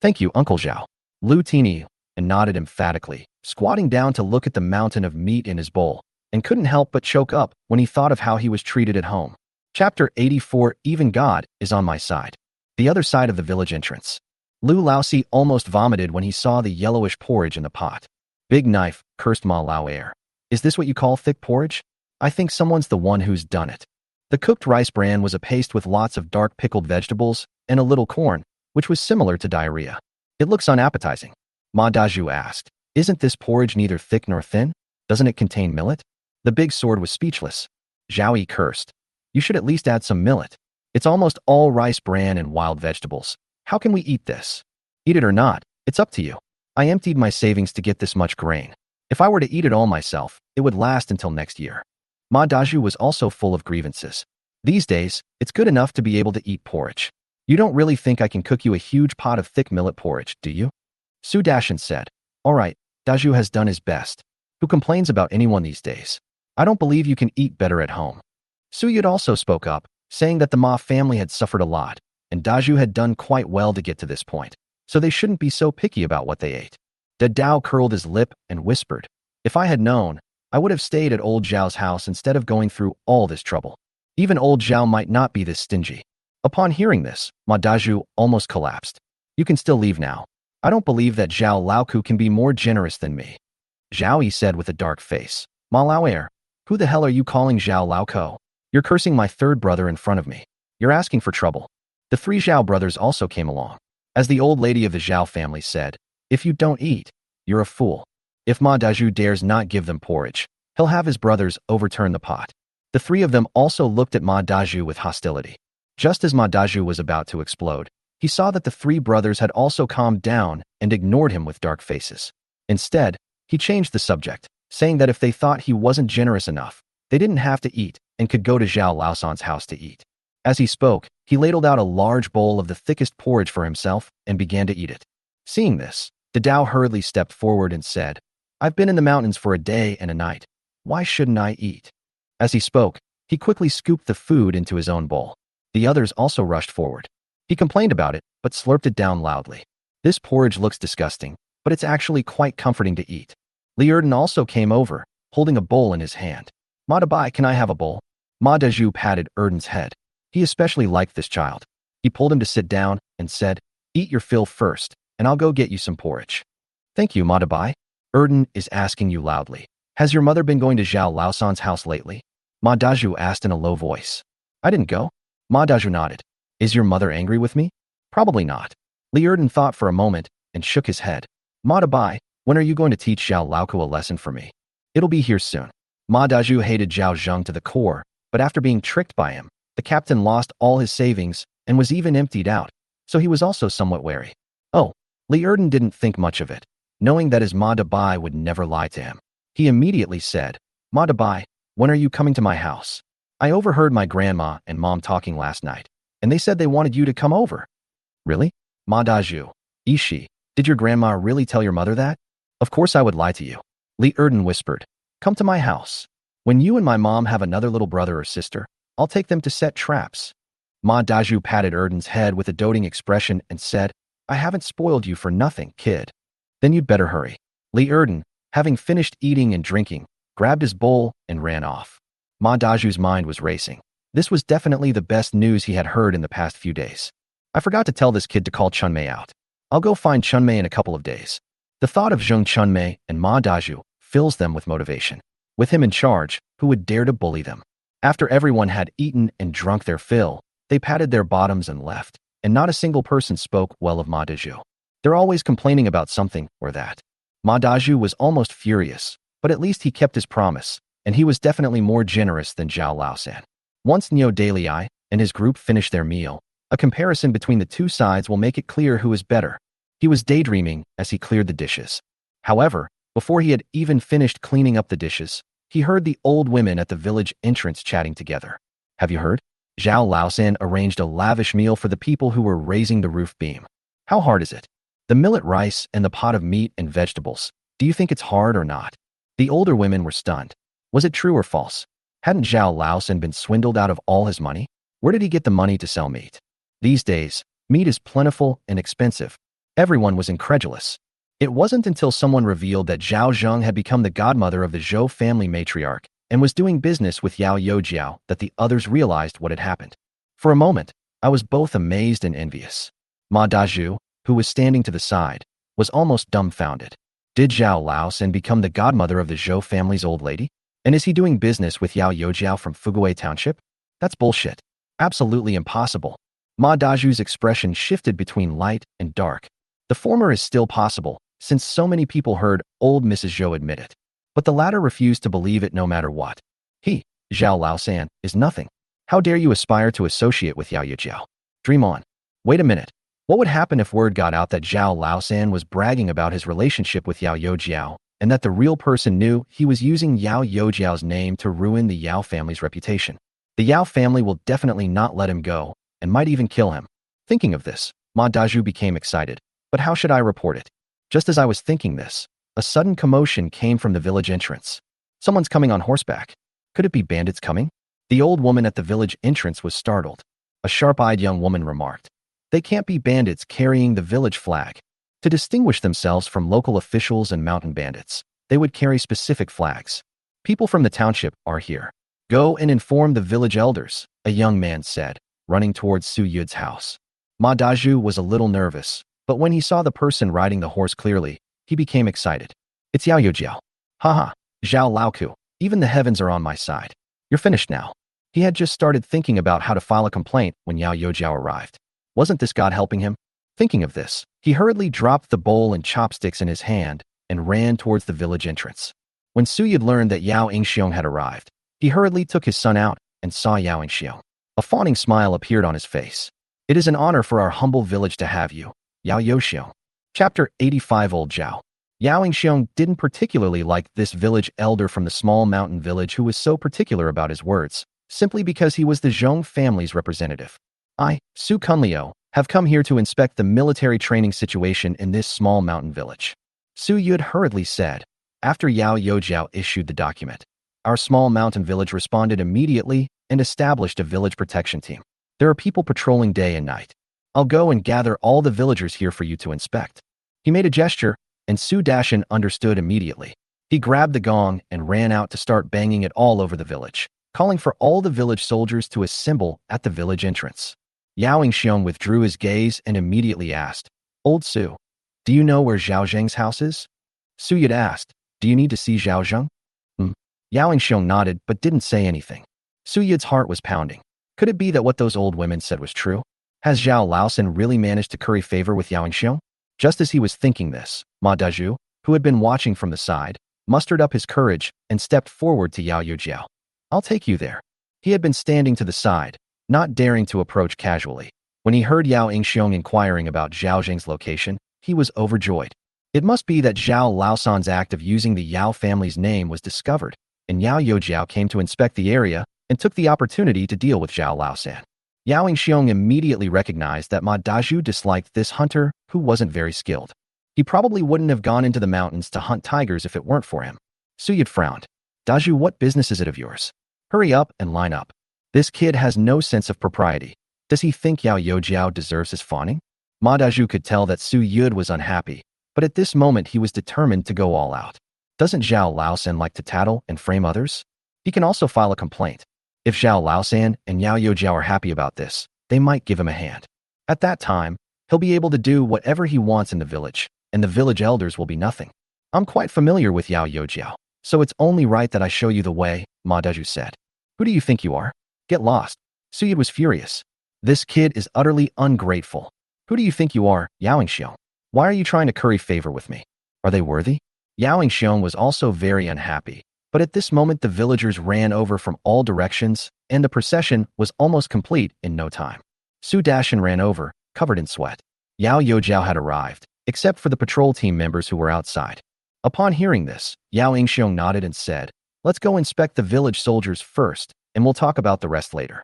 "Thank you, Uncle Zhao." Lu Tiniu and nodded emphatically, squatting down to look at the mountain of meat in his bowl, and couldn't help but choke up when he thought of how he was treated at home. Chapter 84, Even God is on my side. The other side of the village entrance. Lu Laosi almost vomited when he saw the yellowish porridge in the pot. "Big knife," cursed Ma Lao Air. "Is this what you call thick porridge? I think someone's the one who's done it." The cooked rice bran was a paste with lots of dark pickled vegetables and a little corn, which was similar to diarrhea. "It looks unappetizing." Ma Daju asked, "Isn't this porridge neither thick nor thin? Doesn't it contain millet?" The big sword was speechless. Zhao Yi cursed. "You should at least add some millet. It's almost all rice bran and wild vegetables. How can we eat this?" "Eat it or not, it's up to you. I emptied my savings to get this much grain. If I were to eat it all myself, it would last until next year." Ma Daju was also full of grievances. "These days, it's good enough to be able to eat porridge. You don't really think I can cook you a huge pot of thick millet porridge, do you?" Su Dashan said, "All right, Daju has done his best. Who complains about anyone these days? I don't believe you can eat better at home." Su Yud also spoke up, saying that the Ma family had suffered a lot, and Daju had done quite well to get to this point, so they shouldn't be so picky about what they ate. The Dao curled his lip and whispered, "If I had known, I would have stayed at old Zhao's house instead of going through all this trouble. Even old Zhao might not be this stingy." Upon hearing this, Ma Dazhu almost collapsed. "You can still leave now. I don't believe that Zhao Laoku can be more generous than me." Zhao Yi said with a dark face, "Ma Laoer, who the hell are you calling Zhao Laoko? You're cursing my third brother in front of me. You're asking for trouble." The three Zhao brothers also came along. As the old lady of the Zhao family said, "If you don't eat, you're a fool." If Ma Dazhu dares not give them porridge, he'll have his brothers overturn the pot. The three of them also looked at Ma Dazhu with hostility. Just as Ma Dazhu was about to explode, he saw that the three brothers had also calmed down and ignored him with dark faces. Instead, he changed the subject, saying that if they thought he wasn't generous enough, they didn't have to eat and could go to Zhao Laosan's house to eat. As he spoke, he ladled out a large bowl of the thickest porridge for himself and began to eat it. Seeing this, the Dao hurriedly stepped forward and said, "I've been in the mountains for a day and a night. Why shouldn't I eat?" As he spoke, he quickly scooped the food into his own bowl. The others also rushed forward. He complained about it, but slurped it down loudly. "This porridge looks disgusting, but it's actually quite comforting to eat." Liurden also came over, holding a bowl in his hand. "Ma Dabai, can I have a bowl?" Ma Dazhu patted Erden's head. He especially liked this child. He pulled him to sit down and said, "Eat your fill first, and I'll go get you some porridge." "Thank you, Ma Dabai." Erden is asking you loudly. "Has your mother been going to Zhao Laosan's house lately?" Ma Dazhu asked in a low voice. "I didn't go." Ma Dazhu nodded. "Is your mother angry with me?" "Probably not." Liurden thought for a moment and shook his head. "Ma Dabai, when are you going to teach Zhao Laoku a lesson for me?" "It'll be here soon." Ma Dazhu hated Zhao Zheng to the core, but after being tricked by him, the captain lost all his savings and was even emptied out, so he was also somewhat wary. Oh, Liurden didn't think much of it, knowing that his Ma Dabai would never lie to him. He immediately said, "Ma Dabai, when are you coming to my house? I overheard my grandma and mom talking last night, and they said they wanted you to come over." "Really?" Ma Dazhu. "Ishi, did your grandma really tell your mother that?" "Of course I would lie to you." Liurden whispered, "Come to my house. When you and my mom have another little brother or sister, I'll take them to set traps." Ma Dazhu patted Erden's head with a doting expression and said, "I haven't spoiled you for nothing, kid." "Then you'd better hurry." Liurden, having finished eating and drinking, grabbed his bowl and ran off. Ma Dazhu's mind was racing. This was definitely the best news he had heard in the past few days. "I forgot to tell this kid to call Chunmei out. I'll go find Chunmei in a couple of days." The thought of Zheng Chunmei and Ma Dazhu fills them with motivation. With him in charge, who would dare to bully them? After everyone had eaten and drunk their fill, they patted their bottoms and left, and not a single person spoke well of Ma Dazhu. They're always complaining about something or that. Ma Dazhu was almost furious, but at least he kept his promise, and he was definitely more generous than Zhao Laosan. Once Neo Dalai and his group finished their meal, a comparison between the two sides will make it clear who is better. He was daydreaming as he cleared the dishes. However, before he had even finished cleaning up the dishes, he heard the old women at the village entrance chatting together. "Have you heard? Zhao Laosan arranged a lavish meal for the people who were raising the roof beam. How hard is it? The millet rice and the pot of meat and vegetables. Do you think it's hard or not?" The older women were stunned. Was it true or false? Hadn't Zhao Laosan been swindled out of all his money? Where did he get the money to sell meat? These days, meat is plentiful and expensive. Everyone was incredulous. It wasn't until someone revealed that Zhao Zheng had become the godmother of the Zhou family matriarch and was doing business with Yao Youjiao that the others realized what had happened. For a moment, I was both amazed and envious. Ma Dazhu, who was standing to the side, was almost dumbfounded. Did Zhao Laosan become the godmother of the Zhou family's old lady? And is he doing business with Yao Youjiao from Fuguei Township? That's bullshit. Absolutely impossible. Ma Dazhu's expression shifted between light and dark. The former is still possible, since so many people heard old Mrs. Zhou admit it. But the latter refused to believe it no matter what. He, Zhao Laosan, is nothing. How dare you aspire to associate with Yao Youjiao? Dream on. Wait a minute. What would happen if word got out that Zhao Laosan was bragging about his relationship with Yao Youjiao, and that the real person knew he was using Yao Youjiao's name to ruin the Yao family's reputation? The Yao family will definitely not let him go, and might even kill him. Thinking of this, Ma Dazhu became excited. But how should I report it? Just as I was thinking this, a sudden commotion came from the village entrance. Someone's coming on horseback. Could it be bandits coming? The old woman at the village entrance was startled. A sharp-eyed young woman remarked, "They can't be bandits carrying the village flag." To distinguish themselves from local officials and mountain bandits, they would carry specific flags. People from the township are here. Go and inform the village elders, a young man said, running towards Su Yud's house. Ma Daju was a little nervous, but when he saw the person riding the horse clearly, he became excited. It's Yao Yojiao. Haha, Zhao Laoku, even the heavens are on my side. You're finished now. He had just started thinking about how to file a complaint when Yao Yojiao arrived. Wasn't this God helping him? Thinking of this, he hurriedly dropped the bowl and chopsticks in his hand and ran towards the village entrance. When Su Yud learned that Yao Ingxiong had arrived, he hurriedly took his son out and saw Yao Ingxiong. A fawning smile appeared on his face. It is an honor for our humble village to have you, Yao Yoxiong. Chapter 85. Old Zhao. Yao Ingxiong didn't particularly like this village elder from the small mountain village who was so particular about his words, simply because he was the Zhong family's representative. I, Su Kunliu, have come here to inspect the military training situation in this small mountain village. Su Yud hurriedly said, after Yao Yojiao issued the document. Our small mountain village responded immediately and established a village protection team. There are people patrolling day and night. I'll go and gather all the villagers here for you to inspect. He made a gesture, and Su Dashin understood immediately. He grabbed the gong and ran out to start banging it all over the village, calling for all the village soldiers to assemble at the village entrance. Yao Ingxiong withdrew his gaze and immediately asked, Old Su, do you know where Zhao Zheng's house is? Su Yud asked, do you need to see Zhao Zheng? Yao Ingxiong nodded but didn't say anything. Su Yud's heart was pounding. Could it be that what those old women said was true? Has Zhao Laosan really managed to curry favor with Yao Ingxiong? Just as he was thinking this, Ma Daju, who had been watching from the side, mustered up his courage and stepped forward to Yao Yojiao. I'll take you there. He had been standing to the side, not daring to approach casually. When he heard Yao Ingxiong inquiring about Zhao Zheng's location, he was overjoyed. It must be that Zhao Laosan's act of using the Yao family's name was discovered, and Yao Yojiao came to inspect the area and took the opportunity to deal with Zhao Laosan. Yao Ingxiong immediately recognized that Ma Daju disliked this hunter who wasn't very skilled. He probably wouldn't have gone into the mountains to hunt tigers if it weren't for him. Su Yud frowned. Daju, what business is it of yours? Hurry up and line up. This kid has no sense of propriety. Does he think Yao Yojiao deserves his fawning? Ma Daju could tell that Su Yud was unhappy, but at this moment he was determined to go all out. Doesn't Zhao Laosan like to tattle and frame others? He can also file a complaint. If Zhao Laosan and Yao Yojiao are happy about this, they might give him a hand. At that time, he'll be able to do whatever he wants in the village, and the village elders will be nothing. I'm quite familiar with Yao Yojiao, so it's only right that I show you the way, Ma Daju said. Who do you think you are? Get lost. Su Yud was furious. This kid is utterly ungrateful. Who do you think you are, Yao Ingxiong? Why are you trying to curry favor with me? Are they worthy? Yao Ingxiong was also very unhappy, but at this moment the villagers ran over from all directions, and the procession was almost complete in no time. Su Dashin ran over, covered in sweat. Yao Yojiao had arrived, except for the patrol team members who were outside. Upon hearing this, Yao Ingxiong nodded and said, let's go inspect the village soldiers first, and we'll talk about the rest later.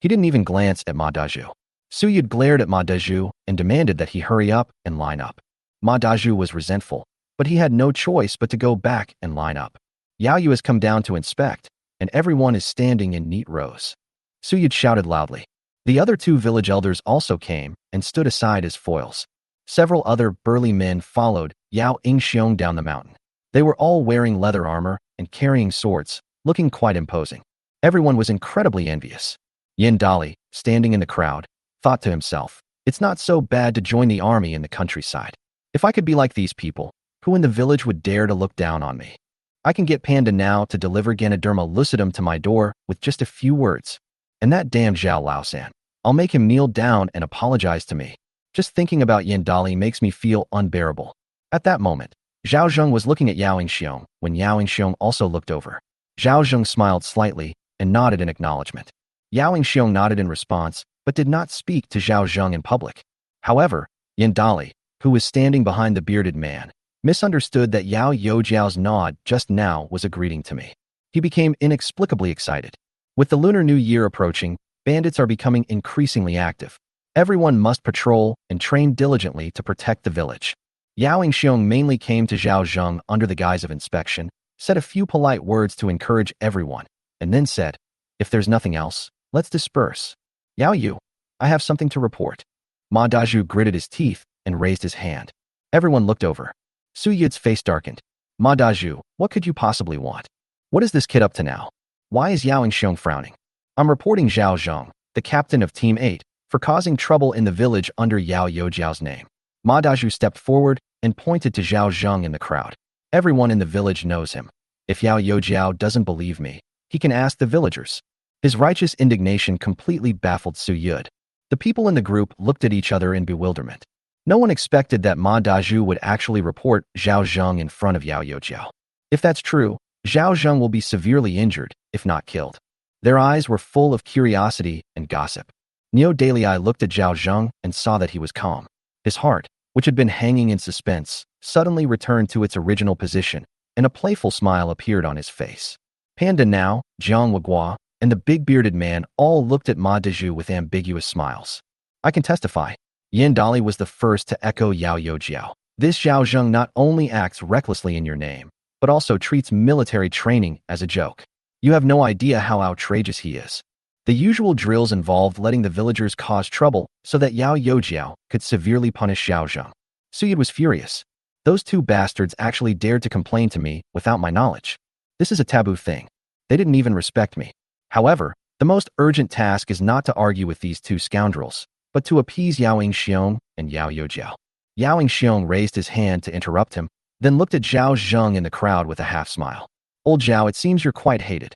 He didn't even glance at Ma Daju. Su Yud glared at Ma Daju and demanded that he hurry up and line up. Ma Daju was resentful, but he had no choice but to go back and line up. Yao Yu has come down to inspect, and everyone is standing in neat rows. Su Yud shouted loudly. The other two village elders also came and stood aside as foils. Several other burly men followed Yao Ingxiong down the mountain. They were all wearing leather armor and carrying swords, looking quite imposing. Everyone was incredibly envious. Yin Dali, standing in the crowd, thought to himself, it's not so bad to join the army in the countryside. If I could be like these people, who in the village would dare to look down on me? I can get Panda now to deliver Ganoderma lucidum to my door with just a few words. And that damn Zhao Laosan, I'll make him kneel down and apologize to me. Just thinking about Yin Dali makes me feel unbearable. At that moment, Zhao Zheng was looking at Yao Ingxiong when Yao Ingxiong also looked over. Zhao Zheng smiled slightly and nodded in acknowledgement. Yao Ingxiong nodded in response, but did not speak to Zhao Zheng in public. However, Yin Dali, who was standing behind the bearded man, misunderstood that Yao Yojiao's nod just now was a greeting to me. He became inexplicably excited. With the Lunar New Year approaching, bandits are becoming increasingly active. Everyone must patrol and train diligently to protect the village. Yao Ingxiong mainly came to Zhao Zheng under the guise of inspection, said a few polite words to encourage everyone, and then said, if there's nothing else, let's disperse. Yao Yu, I have something to report. Ma Daju gritted his teeth and raised his hand. Everyone looked over. Su Yud's face darkened. Ma Daju, what could you possibly want? What is this kid up to now? Why is Yao Xiong frowning? I'm reporting Zhao Zheng, the captain of Team 8, for causing trouble in the village under Yao Youjiao's name. Ma Daju stepped forward and pointed to Zhao Zheng in the crowd. Everyone in the village knows him. If Yao Youjiao doesn't believe me, he can ask the villagers. His righteous indignation completely baffled Su Yud. The people in the group looked at each other in bewilderment. No one expected that Ma Daju would actually report Zhao Zheng in front of Yao Youjiao. If that's true, Zhao Zheng will be severely injured, if not killed. Their eyes were full of curiosity and gossip. Neo Daily Eye looked at Zhao Zheng and saw that he was calm. His heart, which had been hanging in suspense, suddenly returned to its original position, and a playful smile appeared on his face. Panda Now, Jiang Wagua, and the big-bearded man all looked at Ma Daju with ambiguous smiles. I can testify. Yin Dali was the first to echo Yao Youjiao. This Zhao Zheng not only acts recklessly in your name, but also treats military training as a joke. You have no idea how outrageous he is. The usual drills involved letting the villagers cause trouble so that Yao Youjiao could severely punish Zhao Zheng. Su Yud was furious. Those two bastards actually dared to complain to me without my knowledge. This is a taboo thing. They didn't even respect me. However, the most urgent task is not to argue with these two scoundrels, but to appease Yao Xiong and Yao Youjiao. Yao Xiong raised his hand to interrupt him, then looked at Zhao Zheng in the crowd with a half-smile. Old Zhao, it seems you're quite hated.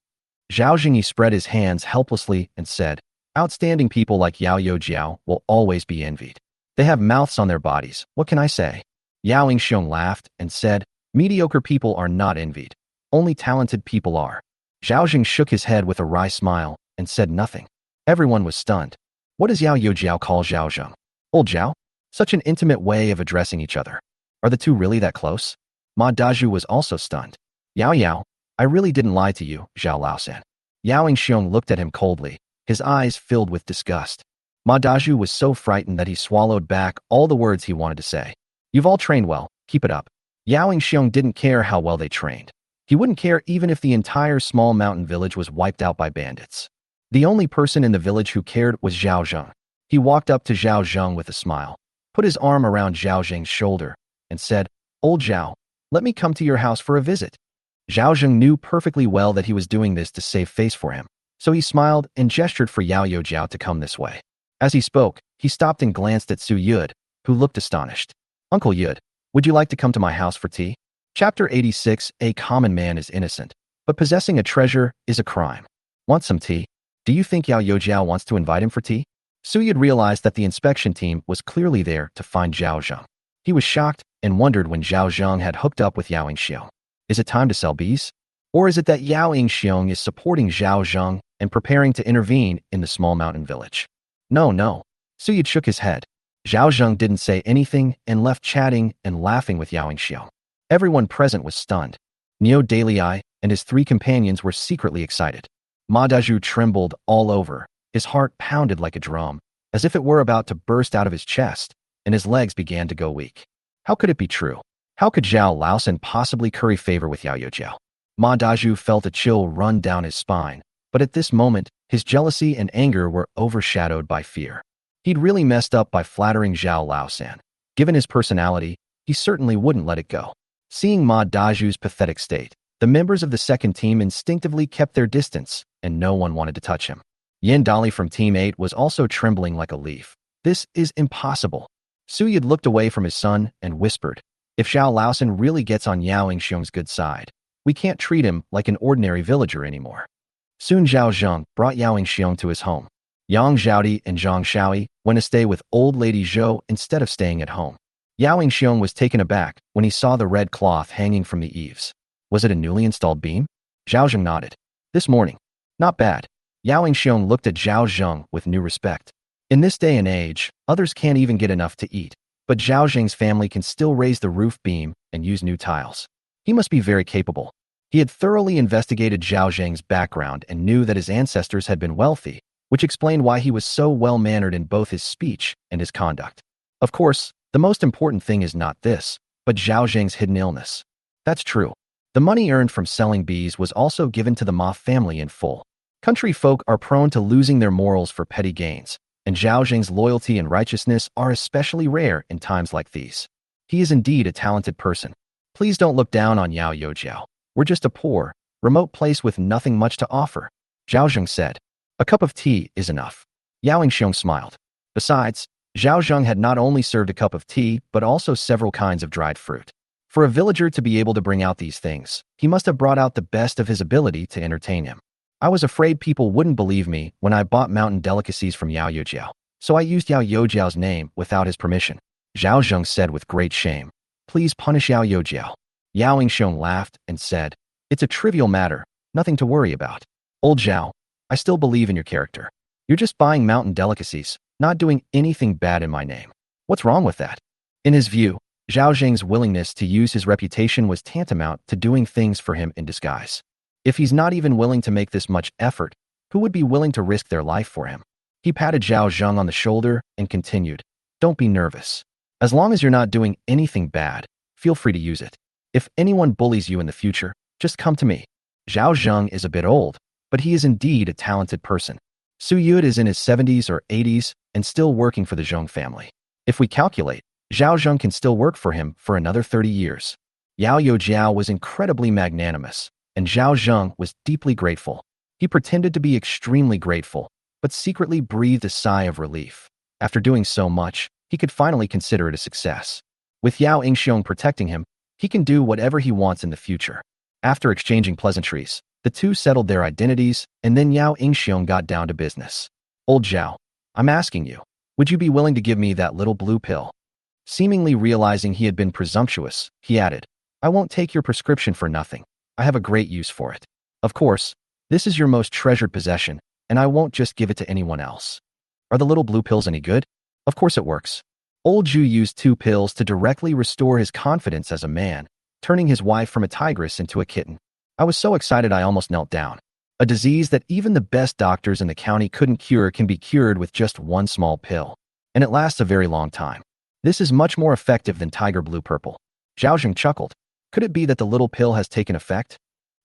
Zhao Zheng spread his hands helplessly and said, outstanding people like Yao Youjiao will always be envied. They have mouths on their bodies, what can I say? Yao Xiong laughed and said, mediocre people are not envied. Only talented people are. Zhao Zheng shook his head with a wry smile and said nothing. Everyone was stunned. What does Yao Youjiao call Zhao Zheng? Old Zhao? Such an intimate way of addressing each other. Are the two really that close? Ma Daju was also stunned. Yao Yao, I really didn't lie to you, Zhao Laosan. Yao Xiong looked at him coldly, his eyes filled with disgust. Ma Daju was so frightened that he swallowed back all the words he wanted to say. You've all trained well, keep it up. Yao Xiong didn't care how well they trained. He wouldn't care even if the entire small mountain village was wiped out by bandits. The only person in the village who cared was Zhao Zheng. He walked up to Zhao Zheng with a smile, put his arm around Zhao Zheng's shoulder, and said, Old Zhao, let me come to your house for a visit. Zhao Zheng knew perfectly well that he was doing this to save face for him, so he smiled and gestured for Yao Youjiao to come this way. As he spoke, he stopped and glanced at Su Yud, who looked astonished. Uncle Yud, would you like to come to my house for tea? Chapter 86. A common man is innocent, but possessing a treasure is a crime. Want some tea? Do you think Yao Youjiao wants to invite him for tea? Su Yud realized that the inspection team was clearly there to find Zhao Zheng. He was shocked and wondered when Zhao Zheng had hooked up with Yao Xiong. Is it time to sell bees? Or is it that Yao Xiong is supporting Zhao Zheng and preparing to intervene in the small mountain village? No. Su Yud shook his head. Zhao Zheng didn't say anything and left chatting and laughing with Yao Xiong. Everyone present was stunned. Neo Daily Eye and his three companions were secretly excited. Ma Daju trembled all over. His heart pounded like a drum, as if it were about to burst out of his chest, and his legs began to go weak. How could it be true? How could Zhao Laosan possibly curry favor with Yao Youjiao? Ma Daju felt a chill run down his spine, but at this moment, his jealousy and anger were overshadowed by fear. He'd really messed up by flattering Zhao Laosan. Given his personality, he certainly wouldn't let it go. Seeing Ma Daju's pathetic state, the members of the second team instinctively kept their distance, and no one wanted to touch him. Yin Dali from Team 8 was also trembling like a leaf. This is impossible. Su Yud looked away from his son and whispered, if Zhao Laosan really gets on Yao Xiong's good side, we can't treat him like an ordinary villager anymore. Soon Zhao Zheng brought Yao Xiong to his home. Yang Zhaodi and Zhang Shaoi went to stay with old lady Zhou instead of staying at home. Yao Xiong was taken aback when he saw the red cloth hanging from the eaves. Was it a newly installed beam? Zhao Zheng nodded. This morning. Not bad. Yao Xiong looked at Zhao Zheng with new respect. In this day and age, others can't even get enough to eat, but Zhao Zheng's family can still raise the roof beam and use new tiles. He must be very capable. He had thoroughly investigated Zhao Zheng's background and knew that his ancestors had been wealthy, which explained why he was so well-mannered in both his speech and his conduct. Of course, the most important thing is not this, but Zhao Zheng's hidden illness. That's true. The money earned from selling bees was also given to the Ma family in full. Country folk are prone to losing their morals for petty gains, and Zhao Zheng's loyalty and righteousness are especially rare in times like these. He is indeed a talented person. Please don't look down on Yao Yojiao. We're just a poor, remote place with nothing much to offer. Zhao Zheng said. A cup of tea is enough. Yao Yingxiong smiled. Besides, Zhao Zheng had not only served a cup of tea, but also several kinds of dried fruit. For a villager to be able to bring out these things, he must have brought out the best of his ability to entertain him. I was afraid people wouldn't believe me when I bought mountain delicacies from Yao Yojiao, so I used Yao Yojiao's name without his permission. Zhao Zheng said with great shame. Please punish Yao Yojiao. Yao Yingxiong laughed and said, It's a trivial matter, nothing to worry about. Old Zhao, I still believe in your character. You're just buying mountain delicacies, not doing anything bad in my name. What's wrong with that? In his view, Zhao Zheng's willingness to use his reputation was tantamount to doing things for him in disguise. If he's not even willing to make this much effort, who would be willing to risk their life for him? He patted Zhao Zheng on the shoulder and continued, Don't be nervous. As long as you're not doing anything bad, feel free to use it. If anyone bullies you in the future, just come to me. Zhao Zheng is a bit old, but he is indeed a talented person. Su Yud is in his 70s or 80s and still working for the Zheng family. If we calculate, Zhao Zheng can still work for him for another 30 years. Yao Yojiao was incredibly magnanimous, and Zhao Zheng was deeply grateful. He pretended to be extremely grateful, but secretly breathed a sigh of relief. After doing so much, he could finally consider it a success. With Yao Yingxiong protecting him, he can do whatever he wants in the future. After exchanging pleasantries, the two settled their identities, and then Yao Yingxiong got down to business. Old Zhao, I'm asking you, would you be willing to give me that little blue pill? Seemingly realizing he had been presumptuous, he added, I won't take your prescription for nothing. I have a great use for it. Of course, this is your most treasured possession, and I won't just give it to anyone else. Are the little blue pills any good? Of course it works. Old Zhu used 2 pills to directly restore his confidence as a man, turning his wife from a tigress into a kitten. I was so excited I almost knelt down. A disease that even the best doctors in the county couldn't cure can be cured with just 1 small pill. And it lasts a very long time. This is much more effective than Tiger Blue Purple. Zhao Zheng chuckled. Could it be that the little pill has taken effect?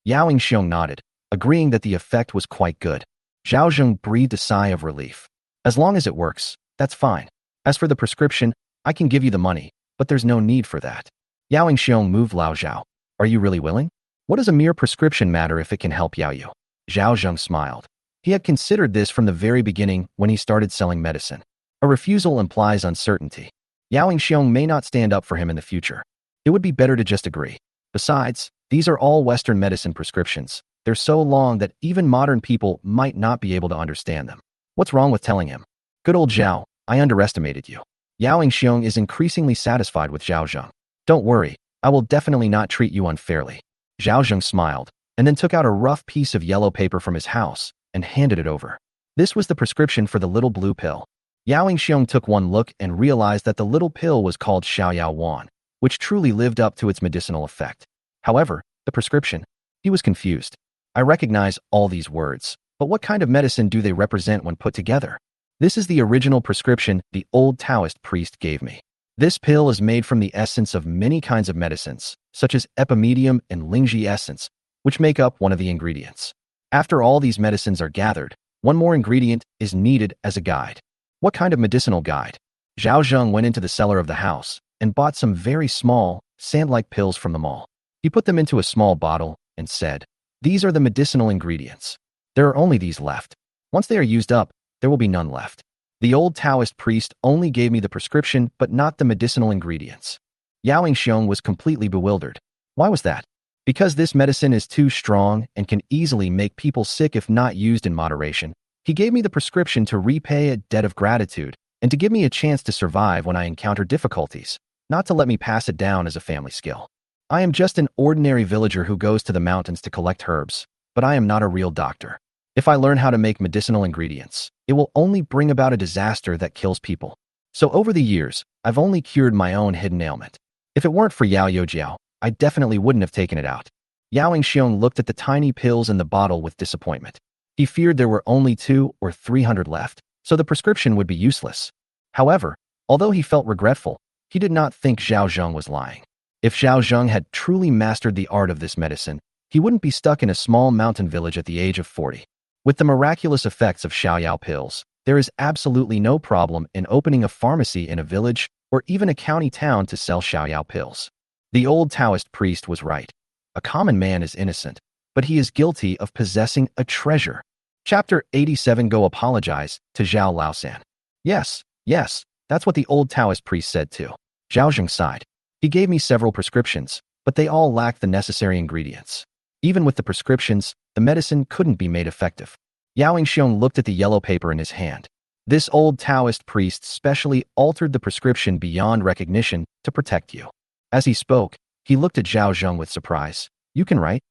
Yao Yingxiong nodded, agreeing that the effect was quite good. Zhao Zheng breathed a sigh of relief. As long as it works, that's fine. As for the prescription, I can give you the money, but there's no need for that. Yao Yingxiong moved Lao Zhao. Are you really willing? What does a mere prescription matter if it can help Yao Yu? Zhao Zheng smiled. He had considered this from the very beginning when he started selling medicine. A refusal implies uncertainty. Yao Yingxiong may not stand up for him in the future. It would be better to just agree. Besides, these are all Western medicine prescriptions. They're so long that even modern people might not be able to understand them. What's wrong with telling him? Good old Zhao, I underestimated you. Yao Yingxiong is increasingly satisfied with Zhao Zheng. Don't worry, I will definitely not treat you unfairly. Zhao Zheng smiled, and then took out a rough piece of yellow paper from his house and handed it over. This was the prescription for the little blue pill. Yao Yingxiong took one look and realized that the little pill was called Xiaoyao Wan, which truly lived up to its medicinal effect. However, the prescription, he was confused. I recognize all these words, but what kind of medicine do they represent when put together? This is the original prescription the old Taoist priest gave me. This pill is made from the essence of many kinds of medicines, such as epimedium and lingzhi essence, which make up one of the ingredients. After all these medicines are gathered, one more ingredient is needed as a guide. What kind of medicinal guide? Zhao Zheng went into the cellar of the house and bought some very small, sand-like pills from the mall. He put them into a small bottle and said, These are the medicinal ingredients. There are only these left. Once they are used up, there will be none left. The old Taoist priest only gave me the prescription but not the medicinal ingredients. Yao Yingxiong was completely bewildered. Why was that? Because this medicine is too strong and can easily make people sick if not used in moderation. He gave me the prescription to repay a debt of gratitude and to give me a chance to survive when I encounter difficulties, not to let me pass it down as a family skill. I am just an ordinary villager who goes to the mountains to collect herbs, but I am not a real doctor. If I learn how to make medicinal ingredients, it will only bring about a disaster that kills people. So over the years, I've only cured my own hidden ailment. If it weren't for Yao Yojiao, I definitely wouldn't have taken it out. Yao Yingxiong looked at the tiny pills in the bottle with disappointment. He feared there were only 200 or 300 left, so the prescription would be useless. However, although he felt regretful, he did not think Zhao Zheng was lying. If Zhao Zheng had truly mastered the art of this medicine, he wouldn't be stuck in a small mountain village at the age of 40. With the miraculous effects of Xiaoyao pills, there is absolutely no problem in opening a pharmacy in a village or even a county town to sell xiaoyao pills. The old Taoist priest was right. A common man is innocent, but he is guilty of possessing a treasure. Chapter 87. Go apologize to Zhao Laosan. Yes, yes, that's what the old Taoist priest said too. Zhao Zheng sighed. He gave me several prescriptions, but they all lacked the necessary ingredients. Even with the prescriptions, the medicine couldn't be made effective. Yao Xiong looked at the yellow paper in his hand. This old Taoist priest specially altered the prescription beyond recognition to protect you. As he spoke, he looked at Zhao Zheng with surprise. You can write?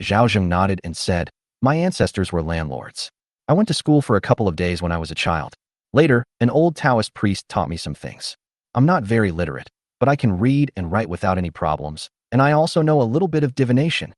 Zhao Zheng nodded and said, my ancestors were landlords. I went to school for a couple of days when I was a child. Later, an old Taoist priest taught me some things. I'm not very literate, but I can read and write without any problems, and I also know a little bit of divination.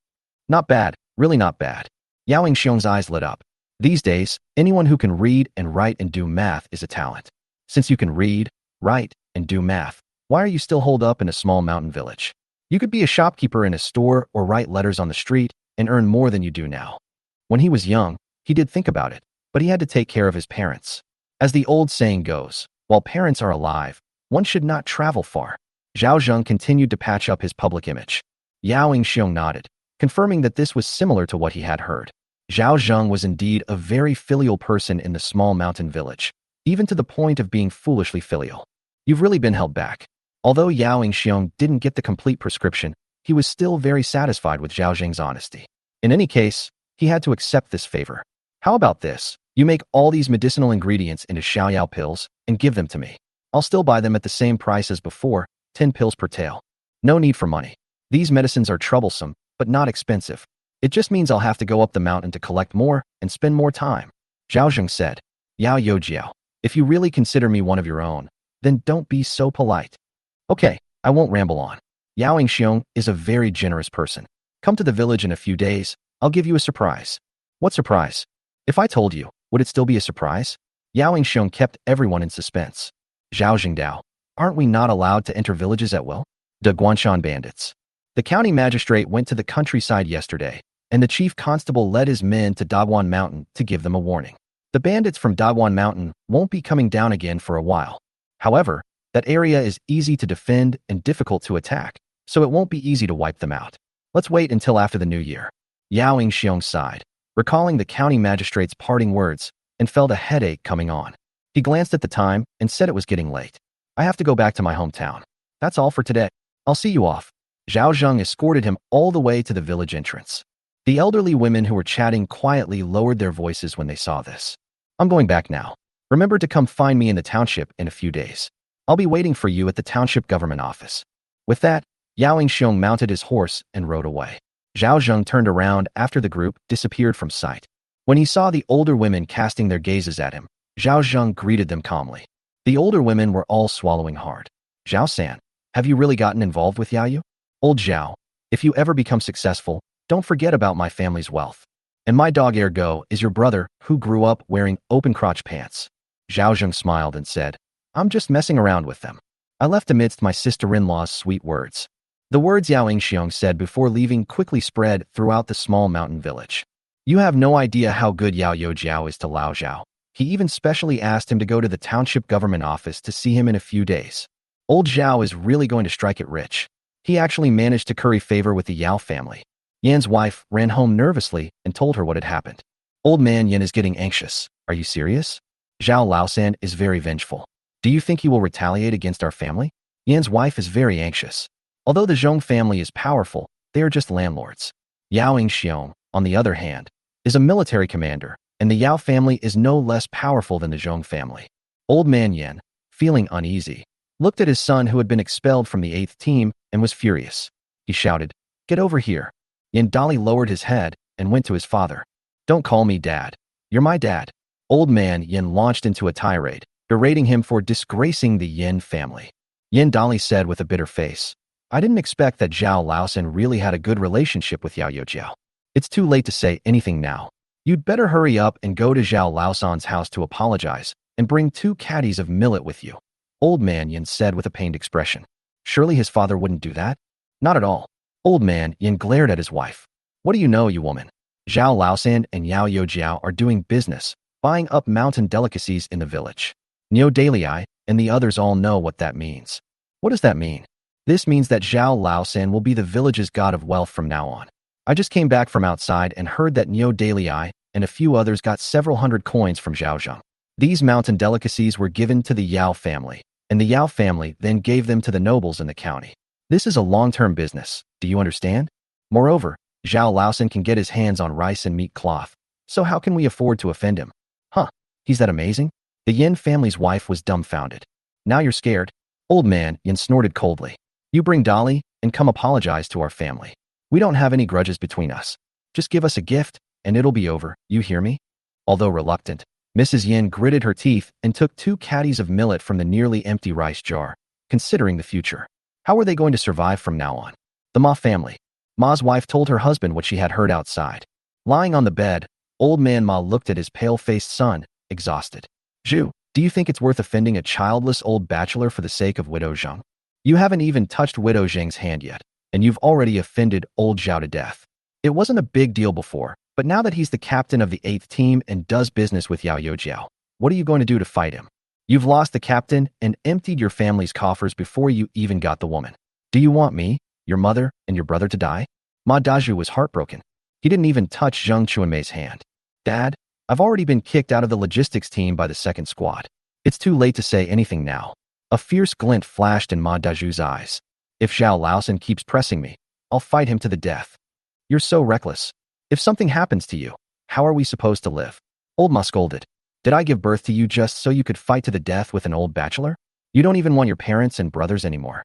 Not bad, really not bad. Yao Xiong's eyes lit up. These days, anyone who can read and write and do math is a talent. Since you can read, write, and do math, why are you still holed up in a small mountain village? You could be a shopkeeper in a store or write letters on the street and earn more than you do now. When he was young, he did think about it, but he had to take care of his parents. As the old saying goes, while parents are alive, one should not travel far. Zhao Zheng continued to patch up his public image. Yao Xiong nodded, confirming that this was similar to what he had heard. Zhao Zheng was indeed a very filial person in the small mountain village, even to the point of being foolishly filial. You've really been held back. Although Yao Xiong didn't get the complete prescription, he was still very satisfied with Zhao Zheng's honesty. In any case, he had to accept this favor. How about this? You make all these medicinal ingredients into xiaoyao pills and give them to me. I'll still buy them at the same price as before, 10 pills per tael. No need for money. These medicines are troublesome, but not expensive. It just means I'll have to go up the mountain to collect more and spend more time. Zhao Zheng said, Yao Youjiao, if you really consider me one of your own, then don't be so polite. Okay, I won't ramble on. Yao Xiong is a very generous person. Come to the village in a few days, I'll give you a surprise. What surprise? If I told you, would it still be a surprise? Yao Xiong kept everyone in suspense. Zhao Zhengdao, aren't we not allowed to enter villages at will? The Guanshan bandits. The county magistrate went to the countryside yesterday, and the chief constable led his men to Dagwan Mountain to give them a warning. The bandits from Dagwan Mountain won't be coming down again for a while. However, that area is easy to defend and difficult to attack, so it won't be easy to wipe them out. Let's wait until after the new year. Yao Xiong sighed, recalling the county magistrate's parting words, and felt a headache coming on. He glanced at the time and said it was getting late. I have to go back to my hometown. That's all for today. I'll see you off. Zhao Zheng escorted him all the way to the village entrance. The elderly women who were chatting quietly lowered their voices when they saw this. I'm going back now. Remember to come find me in the township in a few days. I'll be waiting for you at the township government office. With that, Yao Xiong mounted his horse and rode away. Zhao Zheng turned around after the group disappeared from sight. When he saw the older women casting their gazes at him, Zhao Zheng greeted them calmly. The older women were all swallowing hard. Zhao San, have you really gotten involved with Yao Yu? Old Zhao, if you ever become successful, don't forget about my family's wealth. And my dog Ergo is your brother who grew up wearing open-crotch pants. Zhao Zheng smiled and said, I'm just messing around with them. I left amidst my sister-in-law's sweet words. The words Yao Xiong said before leaving quickly spread throughout the small mountain village. You have no idea how good Yao Youjiao is to Lao Zhao. He even specially asked him to go to the township government office to see him in a few days. Old Zhao is really going to strike it rich. He actually managed to curry favor with the Yao family. Yan's wife ran home nervously and told her what had happened. Old man Yan is getting anxious. Are you serious? Zhao Laosan is very vengeful. Do you think he will retaliate against our family? Yan's wife is very anxious. Although the Zhong family is powerful, they are just landlords. Yao Xiong, on the other hand, is a military commander, and the Yao family is no less powerful than the Zhong family. Old man Yan, feeling uneasy, looked at his son who had been expelled from the 8th team and was furious. He shouted, Get over here. Yan Dali lowered his head and went to his father. Don't call me dad. You're my dad. Old man Yan launched into a tirade, berating him for disgracing the Yin family. Yan Dali said with a bitter face, I didn't expect that Zhao Laosan really had a good relationship with Yao Youjiao. It's too late to say anything now. You'd better hurry up and go to Zhao Laosan's house to apologize and bring 2 caddies of millet with you. Old man Yin said with a pained expression. Surely his father wouldn't do that? Not at all. Old man Yin glared at his wife. What do you know, you woman? Zhao Laosan and Yao Youjiao are doing business, buying up mountain delicacies in the village. Neo Dalai and the others all know what that means. What does that mean? This means that Zhao Laosan will be the village's god of wealth from now on. I just came back from outside and heard that Neo Dalei and a few others got several hundred coins from Zhao Zheng. These mountain delicacies were given to the Yao family, and the Yao family then gave them to the nobles in the county. This is a long-term business, do you understand? Moreover, Zhao Laosan can get his hands on rice and meat cloth, so how can we afford to offend him? Huh, he's that amazing? The Yin family's wife was dumbfounded. Now you're scared? Old man, Yin snorted coldly. You bring Dolly and come apologize to our family. We don't have any grudges between us. Just give us a gift, and it'll be over, you hear me? Although reluctant, Mrs. Yin gritted her teeth and took 2 caddies of millet from the nearly empty rice jar, considering the future. How were they going to survive from now on? The Ma family. Ma's wife told her husband what she had heard outside. Lying on the bed, old man Ma looked at his pale-faced son, exhausted. Zhu, do you think it's worth offending a childless old bachelor for the sake of Widow Zheng? You haven't even touched Widow Zheng's hand yet, and you've already offended old Zhao to death. It wasn't a big deal before, but now that he's the captain of the 8th team and does business with Yao Youjiao, what are you going to do to fight him? You've lost the captain and emptied your family's coffers before you even got the woman. Do you want me, your mother, and your brother to die? Ma Dazhu was heartbroken. He didn't even touch Zheng Chuanmei's hand. Dad, I've already been kicked out of the logistics team by the 2nd squad. It's too late to say anything now. A fierce glint flashed in Ma Dazhu's eyes. If Zhao Laosan keeps pressing me, I'll fight him to the death. You're so reckless. If something happens to you, how are we supposed to live? Old Ma scolded. Did I give birth to you just so you could fight to the death with an old bachelor? You don't even want your parents and brothers anymore.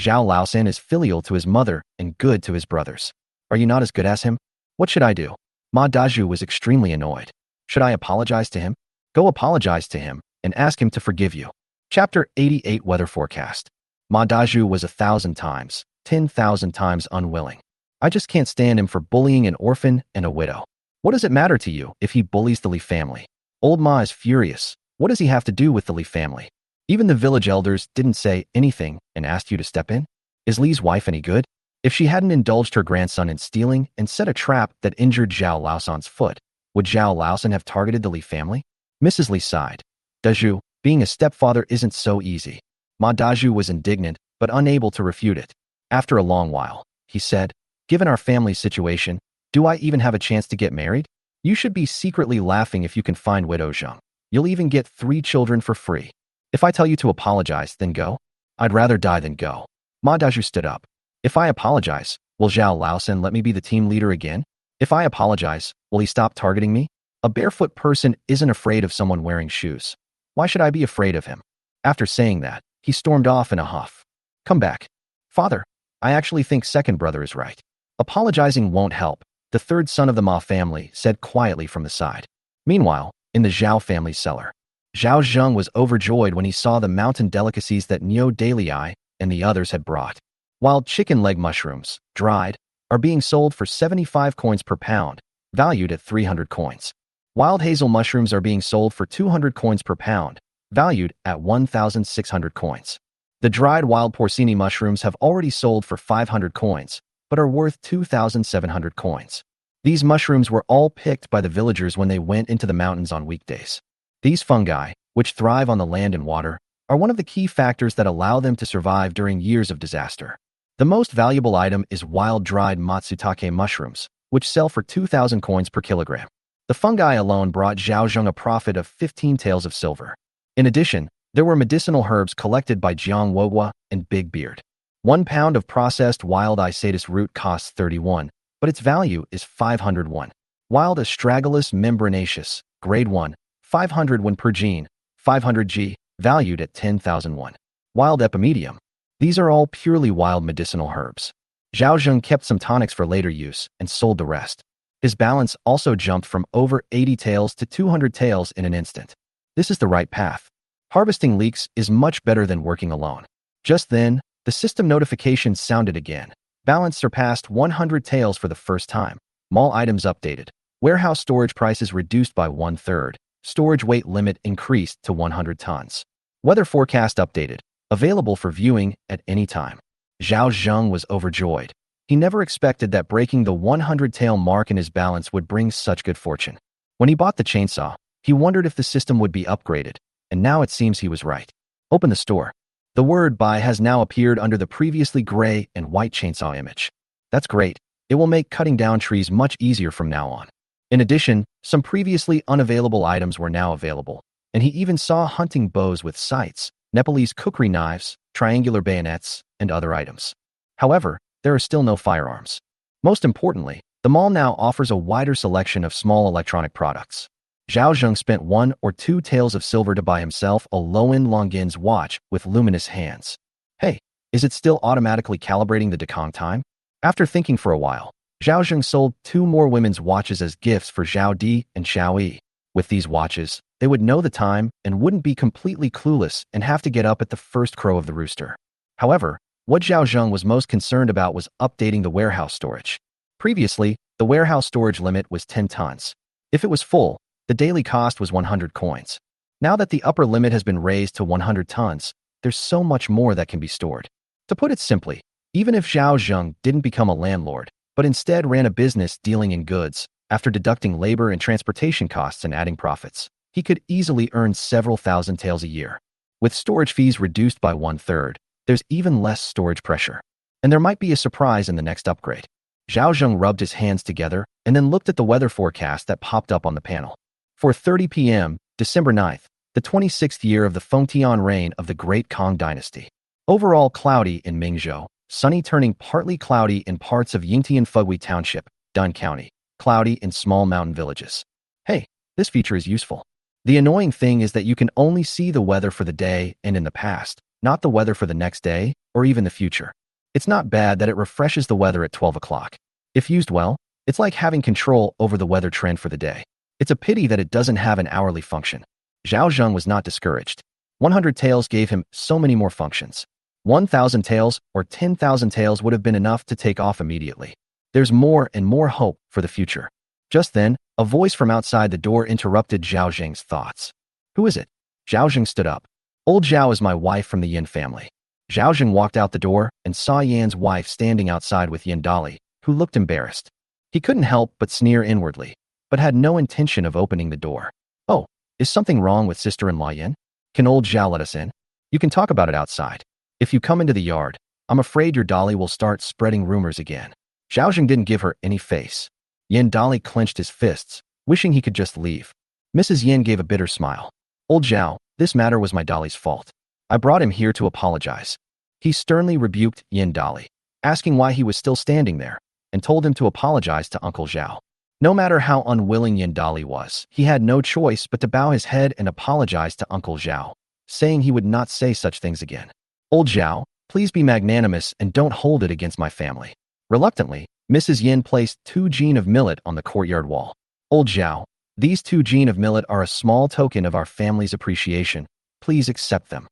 Zhao Laosan is filial to his mother and good to his brothers. Are you not as good as him? What should I do? Ma Dazhu was extremely annoyed. Should I apologize to him? Go apologize to him and ask him to forgive you. Chapter 88 Weather Forecast. Ma Dazhu was 1,000 times, 10,000 times unwilling. I just can't stand him for bullying an orphan and a widow. What does it matter to you if he bullies the Li family? Old Ma is furious. What does he have to do with the Li family? Even the village elders didn't say anything and asked you to step in? Is Li's wife any good? If she hadn't indulged her grandson in stealing and set a trap that injured Zhao Laosan's foot, would Zhao Laosan have targeted the Li family? Mrs. Li sighed. Dazhu, being a stepfather isn't so easy. Ma Dazhu was indignant, but unable to refute it. After a long while, he said, given our family's situation, do I even have a chance to get married? You should be secretly laughing if you can find Widow Zheng. You'll even get 3 children for free. If I tell you to apologize, then go? I'd rather die than go. Ma Dazhu stood up. If I apologize, will Zhao Laosan let me be the team leader again? If I apologize, will he stop targeting me? A barefoot person isn't afraid of someone wearing shoes. Why should I be afraid of him? After saying that, he stormed off in a huff. Come back. Father, I actually think second brother is right. Apologizing won't help, the 3rd son of the Ma family said quietly from the side. Meanwhile, in the Zhao family cellar, Zhao Zheng was overjoyed when he saw the mountain delicacies that Neo Dalei and the others had brought. Wild chicken leg mushrooms, dried, are being sold for 75 coins per pound, valued at 300 coins. Wild hazel mushrooms are being sold for 200 coins per pound, valued at 1,600 coins. The dried wild porcini mushrooms have already sold for 500 coins, but are worth 2,700 coins. These mushrooms were all picked by the villagers when they went into the mountains on weekdays. These fungi, which thrive on the land and water, are one of the key factors that allow them to survive during years of disaster. The most valuable item is wild dried matsutake mushrooms, which sell for 2,000 coins per kilogram. The fungi alone brought Zhao Zheng a profit of 15 taels of silver. In addition, there were medicinal herbs collected by Jiang Wogwa and Big Beard. 1 pound of processed wild isatis root costs 31, but its value is 501. Wild astragalus membranaceus, grade 1, 501 per gene, 500 G, valued at 10,001. Wild epimedium. These are all purely wild medicinal herbs. Zhao Zheng kept some tonics for later use and sold the rest. His balance also jumped from over 80 taels to 200 taels in an instant. This is the right path. Harvesting leeks is much better than working alone. Just then, the system notification sounded again. Balance surpassed 100 taels for the first time. Mall items updated. Warehouse storage prices reduced by 1/3. Storage weight limit increased to 100 tons. Weather forecast updated. Available for viewing at any time. Zhao Zheng was overjoyed. He never expected that breaking the 100 tael mark in his balance would bring such good fortune. When he bought the chainsaw, he wondered if the system would be upgraded, and now it seems he was right. Open the store. The word buy has now appeared under the previously gray and white chainsaw image. That's great. It will make cutting down trees much easier from now on. In addition, some previously unavailable items were now available, and he even saw hunting bows with sights, Nepalese cookery knives, triangular bayonets, and other items. However, there are still no firearms. Most importantly, the mall now offers a wider selection of small electronic products. Zhao Zheng spent 1 or 2 taels of silver to buy himself a low-end Longines watch with luminous hands. Hey, is it still automatically calibrating the Dekong time? After thinking for a while, Zhao Zheng sold 2 more women's watches as gifts for Zhao Di and Xiao Yi. With these watches, they would know the time and wouldn't be completely clueless and have to get up at the first crow of the rooster. However, what Zhao Zheng was most concerned about was updating the warehouse storage. Previously, the warehouse storage limit was 10 tons. If it was full, the daily cost was 100 coins. Now that the upper limit has been raised to 100 tons, there's so much more that can be stored. To put it simply, even if Zhao Zheng didn't become a landlord, but instead ran a business dealing in goods, after deducting labor and transportation costs and adding profits, he could easily earn several thousand taels a year. With storage fees reduced by 1/3, there's even less storage pressure. And there might be a surprise in the next upgrade. Zhao Zheng rubbed his hands together and then looked at the weather forecast that popped up on the panel. For 30 p.m., December 9th, the 26th year of the Fengtian reign of the Great Kong Dynasty. Overall cloudy in Mingzhou, sunny turning partly cloudy in parts of Yingtian Fugui Township, Dun County, cloudy in small mountain villages. Hey, this feature is useful. The annoying thing is that you can only see the weather for the day and in the past, not the weather for the next day or even the future. It's not bad that it refreshes the weather at 12 o'clock. If used well, it's like having control over the weather trend for the day. It's a pity that it doesn't have an hourly function. Zhao Zheng was not discouraged. 100 taels gave him so many more functions. 1,000 taels or 10,000 taels would have been enough to take off immediately. There's more and more hope for the future. Just then, a voice from outside the door interrupted Zhao Zheng's thoughts. Who is it? Zhao Zheng stood up. Old Zhao is my wife from the Yin family. Zhao Zheng walked out the door and saw Yan's wife standing outside with Yin Dali, who looked embarrassed. He couldn't help but sneer inwardly, but had no intention of opening the door. Oh, is something wrong with sister-in-law Yin? Can old Zhao let us in? You can talk about it outside. If you come into the yard, I'm afraid your Dali will start spreading rumors again. Zhao Zheng didn't give her any face. Yin Dali clenched his fists, wishing he could just leave. Mrs. Yin gave a bitter smile. Old Zhao, this matter was my Dali's fault. I brought him here to apologize. He sternly rebuked Yin Dali, asking why he was still standing there, and told him to apologize to Uncle Zhao. No matter how unwilling Yin Dali was, he had no choice but to bow his head and apologize to Uncle Zhao, saying he would not say such things again. Old Zhao, please be magnanimous and don't hold it against my family. Reluctantly, Mrs. Yin placed 2 jean of millet on the courtyard wall. Old Zhao, these 2 jean of millet are a small token of our family's appreciation. Please accept them.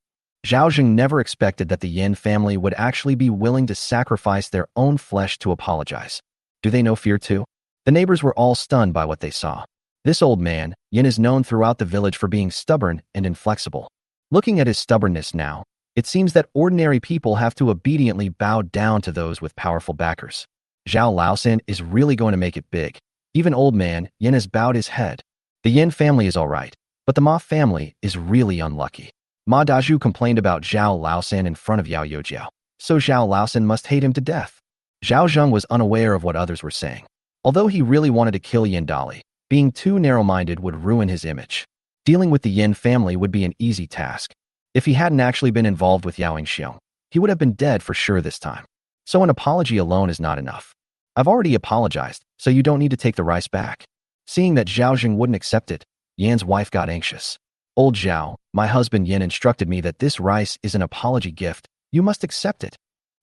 Zhao Zheng never expected that the Yin family would actually be willing to sacrifice their own flesh to apologize. Do they know fear too? The neighbors were all stunned by what they saw. This old man, Yin, is known throughout the village for being stubborn and inflexible. Looking at his stubbornness now, it seems that ordinary people have to obediently bow down to those with powerful backers. Zhao Laosan is really going to make it big. Even old man Yin has bowed his head. The Yin family is all right, but the Ma family is really unlucky. Ma Daju complained about Zhao Laosan in front of Yao Youjiao, so Zhao Laosan must hate him to death. Zhao Zheng was unaware of what others were saying. Although he really wanted to kill Yin Dali, being too narrow-minded would ruin his image. Dealing with the Yin family would be an easy task. If he hadn't actually been involved with Yao Yingxiong, he would have been dead for sure this time. So an apology alone is not enough. I've already apologized, so you don't need to take the rice back. Seeing that Zhao Zheng wouldn't accept it, Yan's wife got anxious. Old Zhao, my husband Yin instructed me that this rice is an apology gift. You must accept it.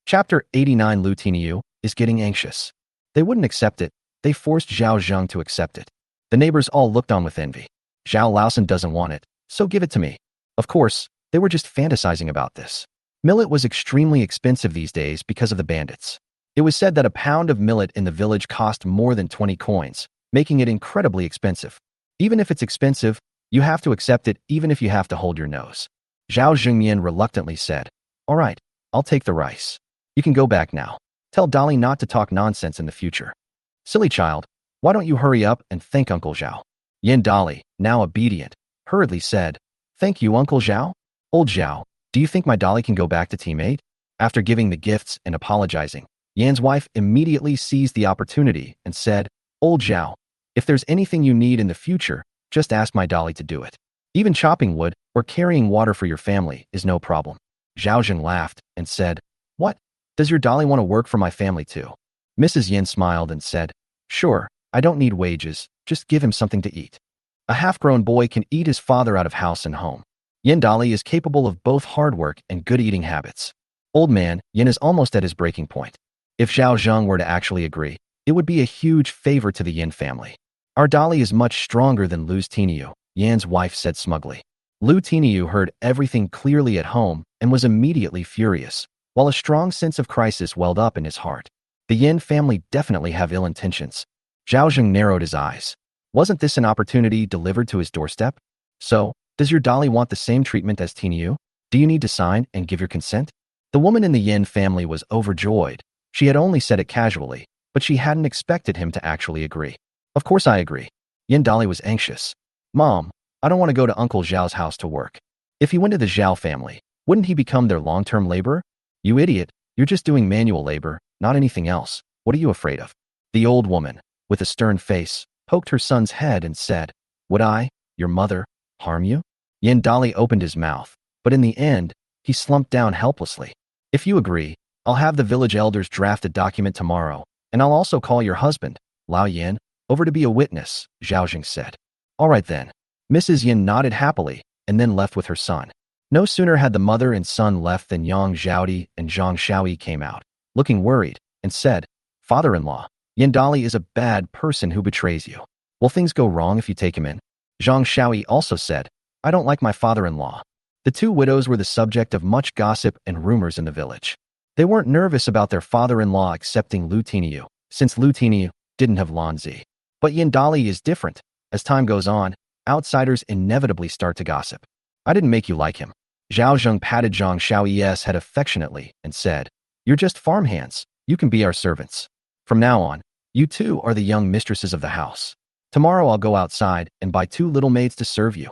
Chapter 89. Lu Tiniu is getting anxious. They wouldn't accept it. They forced Zhao Zheng to accept it. The neighbors all looked on with envy. Zhao Laosan doesn't want it, so give it to me. Of course, they were just fantasizing about this. Millet was extremely expensive these days because of the bandits. It was said that a pound of millet in the village cost more than 20 coins, making it incredibly expensive. Even if it's expensive, you have to accept it even if you have to hold your nose. Zhao Zhengmian reluctantly said, all right, I'll take the rice. You can go back now. Tell Dali not to talk nonsense in the future. Silly child, why don't you hurry up and thank Uncle Zhao? Yin Dali, now obedient, hurriedly said, thank you, Uncle Zhao. Old Zhao, Do you think my dolly can go back to Team 8? After giving the gifts and apologizing, Yan's wife immediately seized the opportunity and said, Old Zhao, if there's anything you need in the future, just ask my dolly to do it. Even chopping wood or carrying water for your family is no problem. Zhao Zheng laughed and said, What? Does your dolly want to work for my family too? Mrs. Yin smiled and said, Sure, I don't need wages, just give him something to eat. A half-grown boy can eat his father out of house and home. Yin dolly is capable of both hard work and good eating habits. Old man, Yin is almost at his breaking point. If Zhao Zheng were to actually agree, it would be a huge favor to the Yin family. Our dolly is much stronger than Lu's Tiniu, Yan's wife said smugly. Lu Tiniu heard everything clearly at home and was immediately furious, while a strong sense of crisis welled up in his heart. The Yin family definitely have ill intentions. Zhao Zheng narrowed his eyes. Wasn't this an opportunity delivered to his doorstep? So, does your dolly want the same treatment as Tiniu? Do you need to sign and give your consent? The woman in the Yin family was overjoyed. She had only said it casually, but she hadn't expected him to actually agree. Of course I agree. Yin dolly was anxious. Mom, I don't want to go to Uncle Zhao's house to work. If he went to the Zhao family, wouldn't he become their long-term laborer? You idiot, you're just doing manual labor, not anything else. What are you afraid of? The old woman, with a stern face, poked her son's head and said, Would I, your mother, harm you? Yin dolly opened his mouth, but in the end, he slumped down helplessly. If you agree, I'll have the village elders draft a document tomorrow, and I'll also call your husband, Lao Yin, over to be a witness, Zhao Zheng said. All right then. Mrs. Yin nodded happily and then left with her son. No sooner had the mother and son left than Yang Zhaodi and Zhang Shaoyi came out, looking worried, and said, Father-in-law, Yin dolly is a bad person who betrays you. Will things go wrong if you take him in? Zhang Shaoyi also said, I don't like my father-in-law. The two widows were the subject of much gossip and rumors in the village. They weren't nervous about their father-in-law accepting Lu Tiniu, since Lu Tiniu didn't have Lanzi. But Yin dolly is different. As time goes on, outsiders inevitably start to gossip. I didn't make you like him. Zhao Zheng patted Zhang Shaoyi's head affectionately and said, You're just farmhands. You can be our servants. From now on, you two are the young mistresses of the house. Tomorrow I'll go outside and buy 2 little maids to serve you.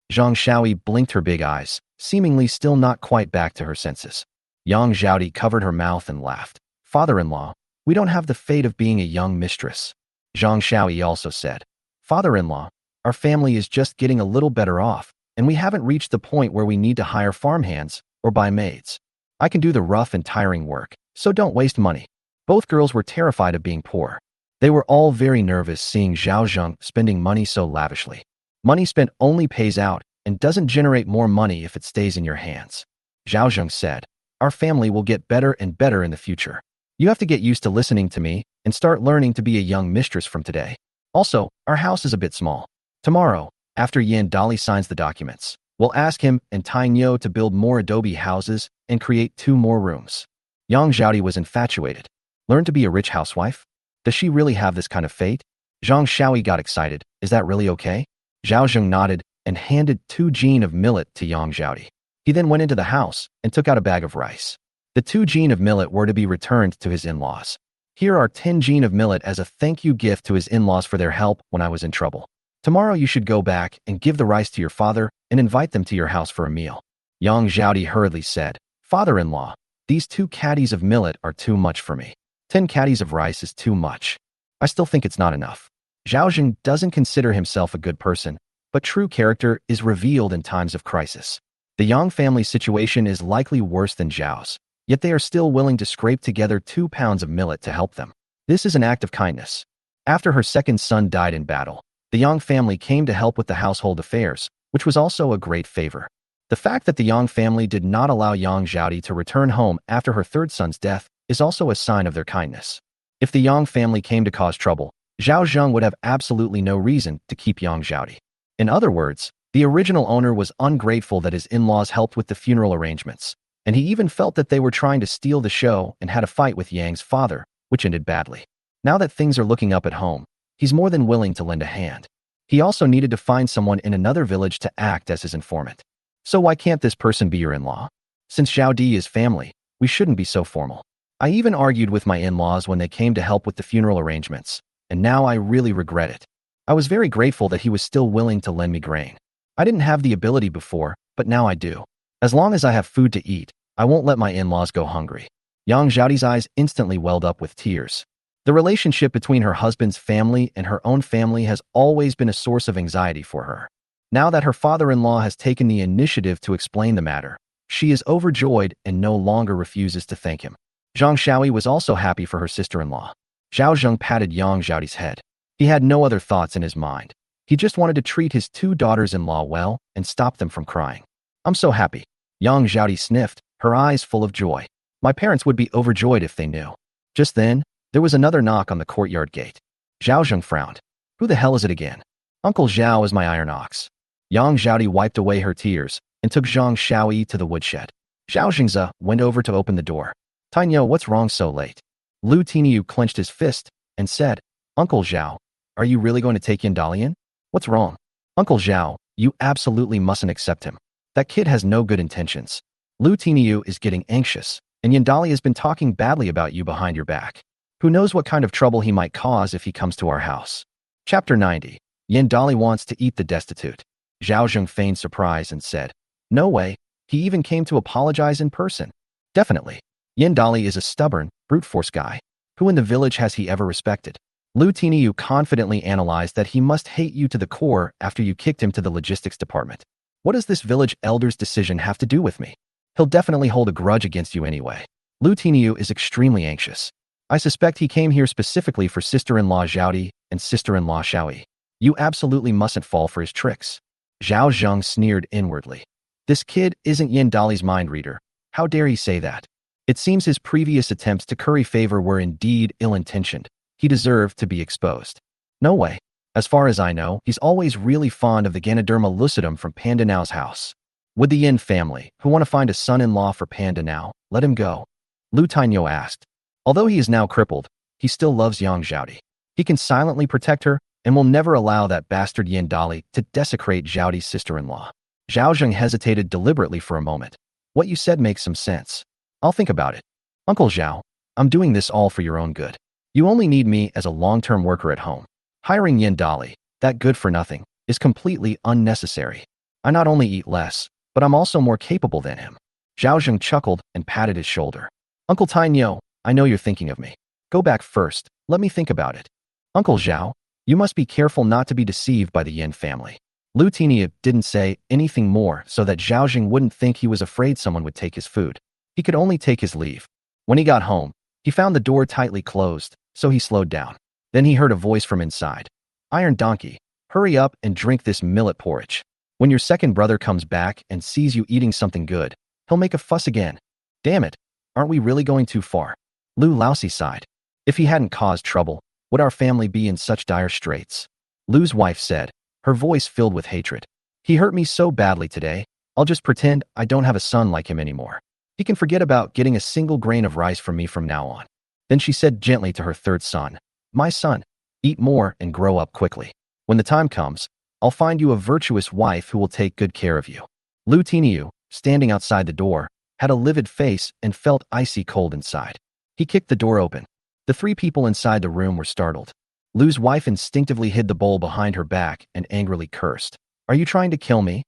Zhang Shaoyi blinked her big eyes, seemingly still not quite back to her senses. Yang Zhaodi covered her mouth and laughed. Father-in-law, we don't have the fate of being a young mistress. Zhang Shaoyi also said, Father-in-law, our family is just getting a little better off, and we haven't reached the point where we need to hire farmhands or buy maids. I can do the rough and tiring work, so don't waste money. Both girls were terrified of being poor. They were all very nervous seeing Zhao Zheng spending money so lavishly. Money spent only pays out and doesn't generate more money if it stays in your hands. Zhao Zheng said, Our family will get better and better in the future. You have to get used to listening to me and start learning to be a young mistress from today. Also, our house is a bit small. Tomorrow, after Yin dolly signs the documents, we'll ask him and Tainyo to build more adobe houses and create 2 more rooms. Yang Zhaodi was infatuated. Learn to be a rich housewife? Does she really have this kind of fate? Zhang Shaoyi got excited. Is that really okay? Zhao Zheng nodded and handed 2 jean of millet to Yang Zhaodi. He then went into the house and took out a bag of rice. The 2 jean of millet were to be returned to his in-laws. Here are 10 jean of millet as a thank you gift to his in-laws for their help when I was in trouble. Tomorrow you should go back and give the rice to your father and invite them to your house for a meal. Yang Zhaodi hurriedly said, Father-in-law, these 2 caddies of millet are too much for me. 10 caddies of rice is too much. I still think it's not enough. Zhao Zheng doesn't consider himself a good person, but true character is revealed in times of crisis. The Yang family situation is likely worse than Zhao's, yet they are still willing to scrape together 2 pounds of millet to help them. This is an act of kindness. After her second son died in battle, the Yang family came to help with the household affairs, which was also a great favor. The fact that the Yang family did not allow Yang Zhaodi to return home after her third son's death is also a sign of their kindness. If the Yang family came to cause trouble, Zhao Zheng would have absolutely no reason to keep Yang Zhaodi. In other words, the original owner was ungrateful that his in-laws helped with the funeral arrangements, and he even felt that they were trying to steal the show and had a fight with Yang's father, which ended badly. Now that things are looking up at home, he's more than willing to lend a hand. He also needed to find someone in another village to act as his informant. So why can't this person be your in-law? Since Zhao Di is family, we shouldn't be so formal. I even argued with my in-laws when they came to help with the funeral arrangements, and now I really regret it. I was very grateful that he was still willing to lend me grain. I didn't have the ability before, but now I do. As long as I have food to eat, I won't let my in-laws go hungry. Yang Zhaoti's eyes instantly welled up with tears. The relationship between her husband's family and her own family has always been a source of anxiety for her. Now that her father-in-law has taken the initiative to explain the matter, she is overjoyed and no longer refuses to thank him. Zhang Xiaoyi was also happy for her sister-in-law. Zhao Zheng patted Yang Zhaoti's head. He had no other thoughts in his mind. He just wanted to treat his two daughters-in-law well and stop them from crying. I'm so happy. Yang Zhaoti sniffed, her eyes full of joy. My parents would be overjoyed if they knew. Just then, there was another knock on the courtyard gate. Zhao Zheng frowned. Who the hell is it again? Uncle Zhao is my iron ox. Yang Zhaoti wiped away her tears and took Zhang Xiaoyi to the woodshed. Zhao Zhengza went over to open the door. Tainyo, what's wrong so late? Lu Tiniu clenched his fist and said, Uncle Zhao, are you really going to take Yandali in? What's wrong? Uncle Zhao, you absolutely mustn't accept him. That kid has no good intentions. Lu Tiniu is getting anxious, and Yandali has been talking badly about you behind your back. Who knows what kind of trouble he might cause if he comes to our house. Chapter 90. Yandali wants to eat the destitute. Zhao Zheng feigned surprise and said, No way, he even came to apologize in person. Definitely. Yandali is a stubborn, brute force guy. Who in the village has he ever respected? Lu Tiniu confidently analyzed that he must hate you to the core after you kicked him to the logistics department. What does this village elder's decision have to do with me? He'll definitely hold a grudge against you anyway. Lu Tiniu is extremely anxious. I suspect he came here specifically for sister-in-law Zhaoti and sister-in-law Xiaoyi. You absolutely mustn't fall for his tricks. Zhao Zheng sneered inwardly. This kid isn't Yandali's mind reader. How dare he say that? It seems his previous attempts to curry favor were indeed ill-intentioned. He deserved to be exposed. No way. As far as I know, he's always really fond of the Ganoderma lucidum from Panda Now's house. Would the Yin family, who want to find a son-in-law for Panda Now, let him go? Lu Tainyo asked. Although he is now crippled, he still loves Yang Zhaoti. He can silently protect her and will never allow that bastard Yandali to desecrate Zhaoti's sister-in-law. Zhao Zheng hesitated deliberately for a moment. What you said makes some sense. I'll think about it. Uncle Zhao, I'm doing this all for your own good. You only need me as a long-term worker at home. Hiring Yandali, that good-for-nothing, is completely unnecessary. I not only eat less, but I'm also more capable than him. Zhao Zheng chuckled and patted his shoulder. Uncle Tainyo, I know you're thinking of me. Go back first, let me think about it. Uncle Zhao, you must be careful not to be deceived by the Yin family. Lu Tiniu didn't say anything more so that Zhao Zheng wouldn't think he was afraid someone would take his food. He could only take his leave. When he got home, he found the door tightly closed, so he slowed down. Then he heard a voice from inside. Iron Donkey, hurry up and drink this millet porridge. When your second brother comes back and sees you eating something good, he'll make a fuss again. Damn it, aren't we really going too far? Lu Laosi sighed. If he hadn't caused trouble, would our family be in such dire straits? Lu's wife said, her voice filled with hatred. He hurt me so badly today, I'll just pretend I don't have a son like him anymore. He can forget about getting a single grain of rice from me from now on. Then she said gently to her third son, My son, eat more and grow up quickly. When the time comes, I'll find you a virtuous wife who will take good care of you. Lu Tiniu, standing outside the door, had a livid face and felt icy cold inside. He kicked the door open. The three people inside the room were startled. Lu's wife instinctively hid the bowl behind her back and angrily cursed. Are you trying to kill me?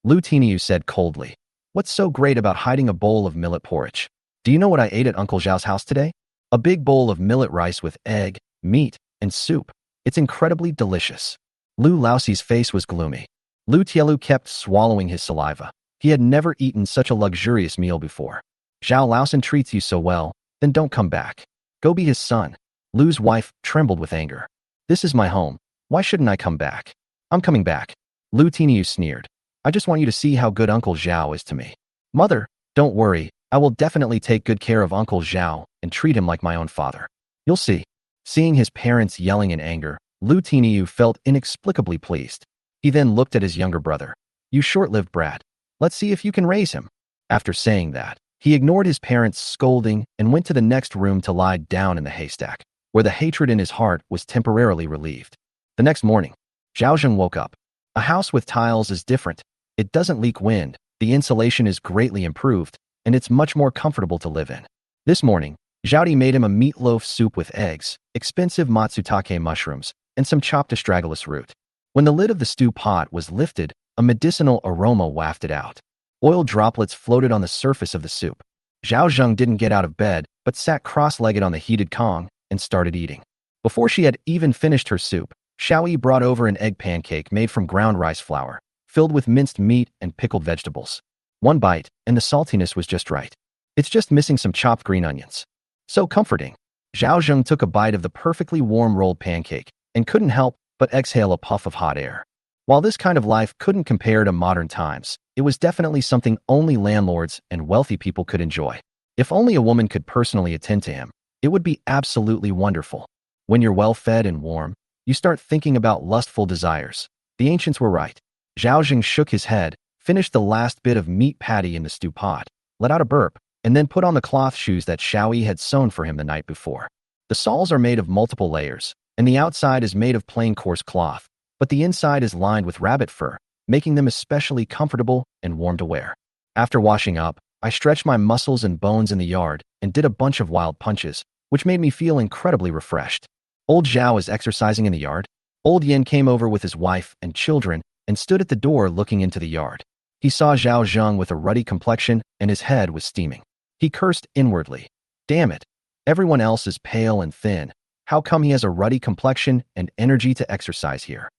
Lu Tiniu said coldly. What's so great about hiding a bowl of millet porridge? Do you know what I ate at Uncle Zhao's house today? A big bowl of millet rice with egg, meat, and soup. It's incredibly delicious. Lu Laoxi's face was gloomy. Lu Tielu kept swallowing his saliva. He had never eaten such a luxurious meal before. Zhao Laosan treats you so well, then don't come back. Go be his son. Lu's wife trembled with anger. This is my home. Why shouldn't I come back? I'm coming back. Lu Tiniu sneered. I just want you to see how good Uncle Zhao is to me. Mother, don't worry. I will definitely take good care of Uncle Zhao and treat him like my own father. You'll see. Seeing his parents yelling in anger, Lu Tiniu felt inexplicably pleased. He then looked at his younger brother. You short-lived brat. Let's see if you can raise him. After saying that, he ignored his parents' scolding and went to the next room to lie down in the haystack, where the hatred in his heart was temporarily relieved. The next morning, Zhao Zheng woke up. A house with tiles is different. It doesn't leak wind, the insulation is greatly improved, and it's much more comfortable to live in. This morning, Zhaoti made him a meatloaf soup with eggs, expensive matsutake mushrooms, and some chopped astragalus root. When the lid of the stew pot was lifted, a medicinal aroma wafted out. Oil droplets floated on the surface of the soup. Zhao Zheng didn't get out of bed, but sat cross-legged on the heated kong and started eating. Before she had even finished her soup, Xiaoyi brought over an egg pancake made from ground rice flour, filled with minced meat and pickled vegetables. One bite, and the saltiness was just right. It's just missing some chopped green onions. So comforting. Zhao Zheng took a bite of the perfectly warm rolled pancake and couldn't help but exhale a puff of hot air. While this kind of life couldn't compare to modern times, it was definitely something only landlords and wealthy people could enjoy. If only a woman could personally attend to him, it would be absolutely wonderful. When you're well-fed and warm, you start thinking about lustful desires. The ancients were right. Zhao Zheng shook his head, finished the last bit of meat patty in the stew pot, let out a burp, and then put on the cloth shoes that Xiaoyi had sewn for him the night before. The soles are made of multiple layers, and the outside is made of plain coarse cloth, but the inside is lined with rabbit fur, making them especially comfortable and warm to wear. After washing up, I stretched my muscles and bones in the yard and did a bunch of wild punches, which made me feel incredibly refreshed. Old Zhao is exercising in the yard. Old Yin came over with his wife and children and stood at the door looking into the yard. He saw Zhao Zheng with a ruddy complexion and his head was steaming. He cursed inwardly. Damn it. Everyone else is pale and thin. How come he has a ruddy complexion and energy to exercise here?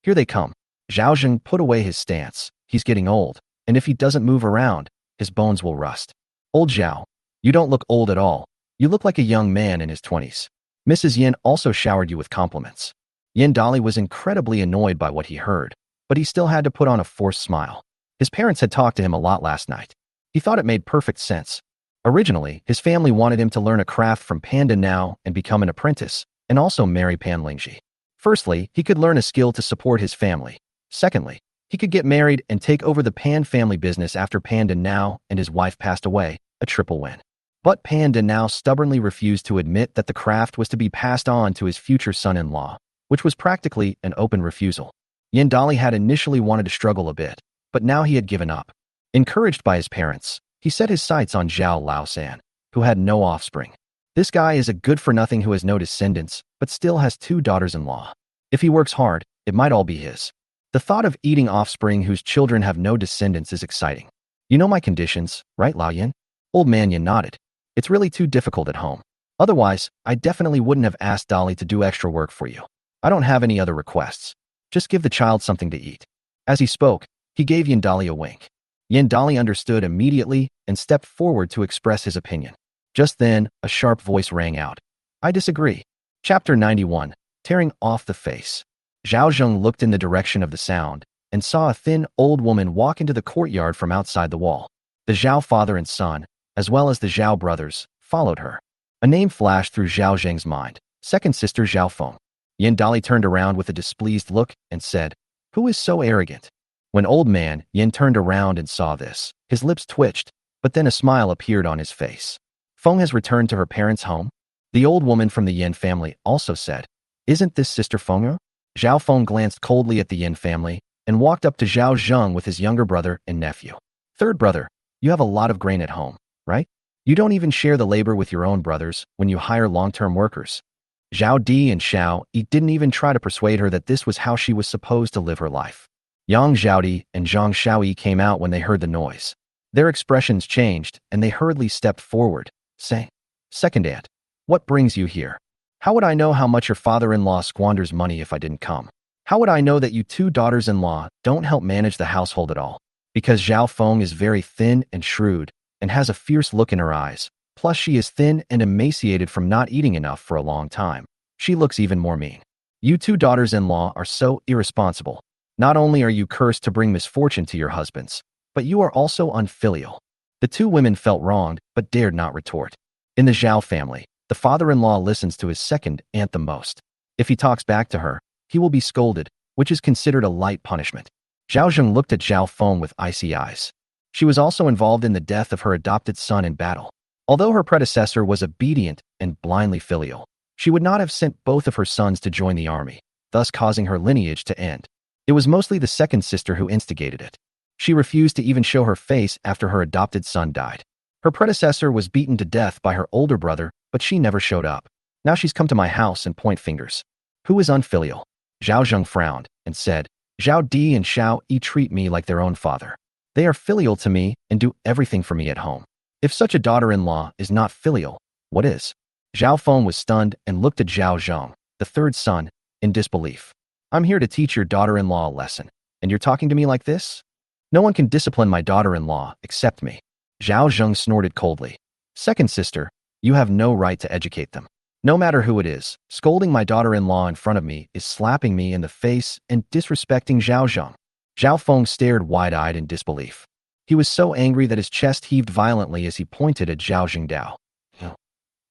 Here they come. Zhao Zheng put away his stance. He's getting old, and if he doesn't move around, his bones will rust. Old Zhao, you don't look old at all. You look like a young man in his 20s. Mrs. Yin also showered you with compliments. Yin Dali was incredibly annoyed by what he heard, but he still had to put on a forced smile. His parents had talked to him a lot last night. He thought it made perfect sense. Originally, his family wanted him to learn a craft from Panda Now and become an apprentice, and also marry Pan Lingji. Firstly, he could learn a skill to support his family. Secondly, he could get married and take over the Pan family business after Panda Now and his wife passed away, a triple win. But Panda Now stubbornly refused to admit that the craft was to be passed on to his future son-in-law, which was practically an open refusal. Yin Dali had initially wanted to struggle a bit, but now he had given up. Encouraged by his parents, he set his sights on Zhao Laosan, who had no offspring. This guy is a good-for-nothing who has no descendants, but still has 2 daughters-in-law. If he works hard, it might all be his. The thought of eating offspring whose children have no descendants is exciting. You know my conditions, right, Lao Yin? Old man Yin nodded. It's really too difficult at home. Otherwise, I definitely wouldn't have asked Dolly to do extra work for you. I don't have any other requests. Just give the child something to eat. As he spoke, he gave Yin Dali a wink. Yin Dali understood immediately and stepped forward to express his opinion. Just then, a sharp voice rang out. I disagree. Chapter 91, Tearing Off the Face. Zhao Zheng looked in the direction of the sound and saw a thin, old woman walk into the courtyard from outside the wall. The Zhao father and son, as well as the Zhao brothers, followed her. A name flashed through Zhao Zheng's mind, second sister Zhao Feng. Yin Dali turned around with a displeased look and said, Who is so arrogant? When old man Yin turned around and saw this, his lips twitched, but then a smile appeared on his face. Feng has returned to her parents' home? The old woman from the Yin family also said, Isn't this Sister Feng? Zhao Feng glanced coldly at the Yin family and walked up to Zhao Zheng with his younger brother and nephew. Third brother, you have a lot of grain at home, right? You don't even share the labor with your own brothers when you hire long-term workers. Zhao Di and Xiao Yi didn't even try to persuade her that this was how she was supposed to live her life. Yang Zhaodi and Zhang Xiaoyi came out when they heard the noise. Their expressions changed, and they hurriedly stepped forward, saying, Second aunt, what brings you here? How would I know how much your father-in-law squanders money if I didn't come? How would I know that you 2 daughters-in-law don't help manage the household at all? Because Zhao Feng is very thin and shrewd, and has a fierce look in her eyes, plus she is thin and emaciated from not eating enough for a long time. She looks even more mean. You 2 daughters-in-law are so irresponsible. Not only are you cursed to bring misfortune to your husbands, but you are also unfilial. The 2 women felt wronged, but dared not retort. In the Zhao family, the father-in-law listens to his second aunt the most. If he talks back to her, he will be scolded, which is considered a light punishment. Zhao Zheng looked at Zhao Feng with icy eyes. She was also involved in the death of her adopted son in battle. Although her predecessor was obedient and blindly filial, she would not have sent both of her sons to join the army, thus causing her lineage to end. It was mostly the second sister who instigated it. She refused to even show her face after her adopted son died. Her predecessor was beaten to death by her older brother, but she never showed up. Now she's come to my house and point fingers. Who is unfilial? Zhao Zheng frowned and said, Zhao Di and Xiao Yi treat me like their own father. They are filial to me and do everything for me at home. If such a daughter-in-law is not filial, what is? Zhao Feng was stunned and looked at Zhao Zheng, the third son, in disbelief. I'm here to teach your daughter-in-law a lesson, and you're talking to me like this? No one can discipline my daughter-in-law except me. Zhao Zheng snorted coldly. Second sister, you have no right to educate them. No matter who it is, scolding my daughter-in-law in front of me is slapping me in the face and disrespecting Zhao Zheng. Zhao Feng stared wide-eyed in disbelief. He was so angry that his chest heaved violently as he pointed at Zhao Zhengdao.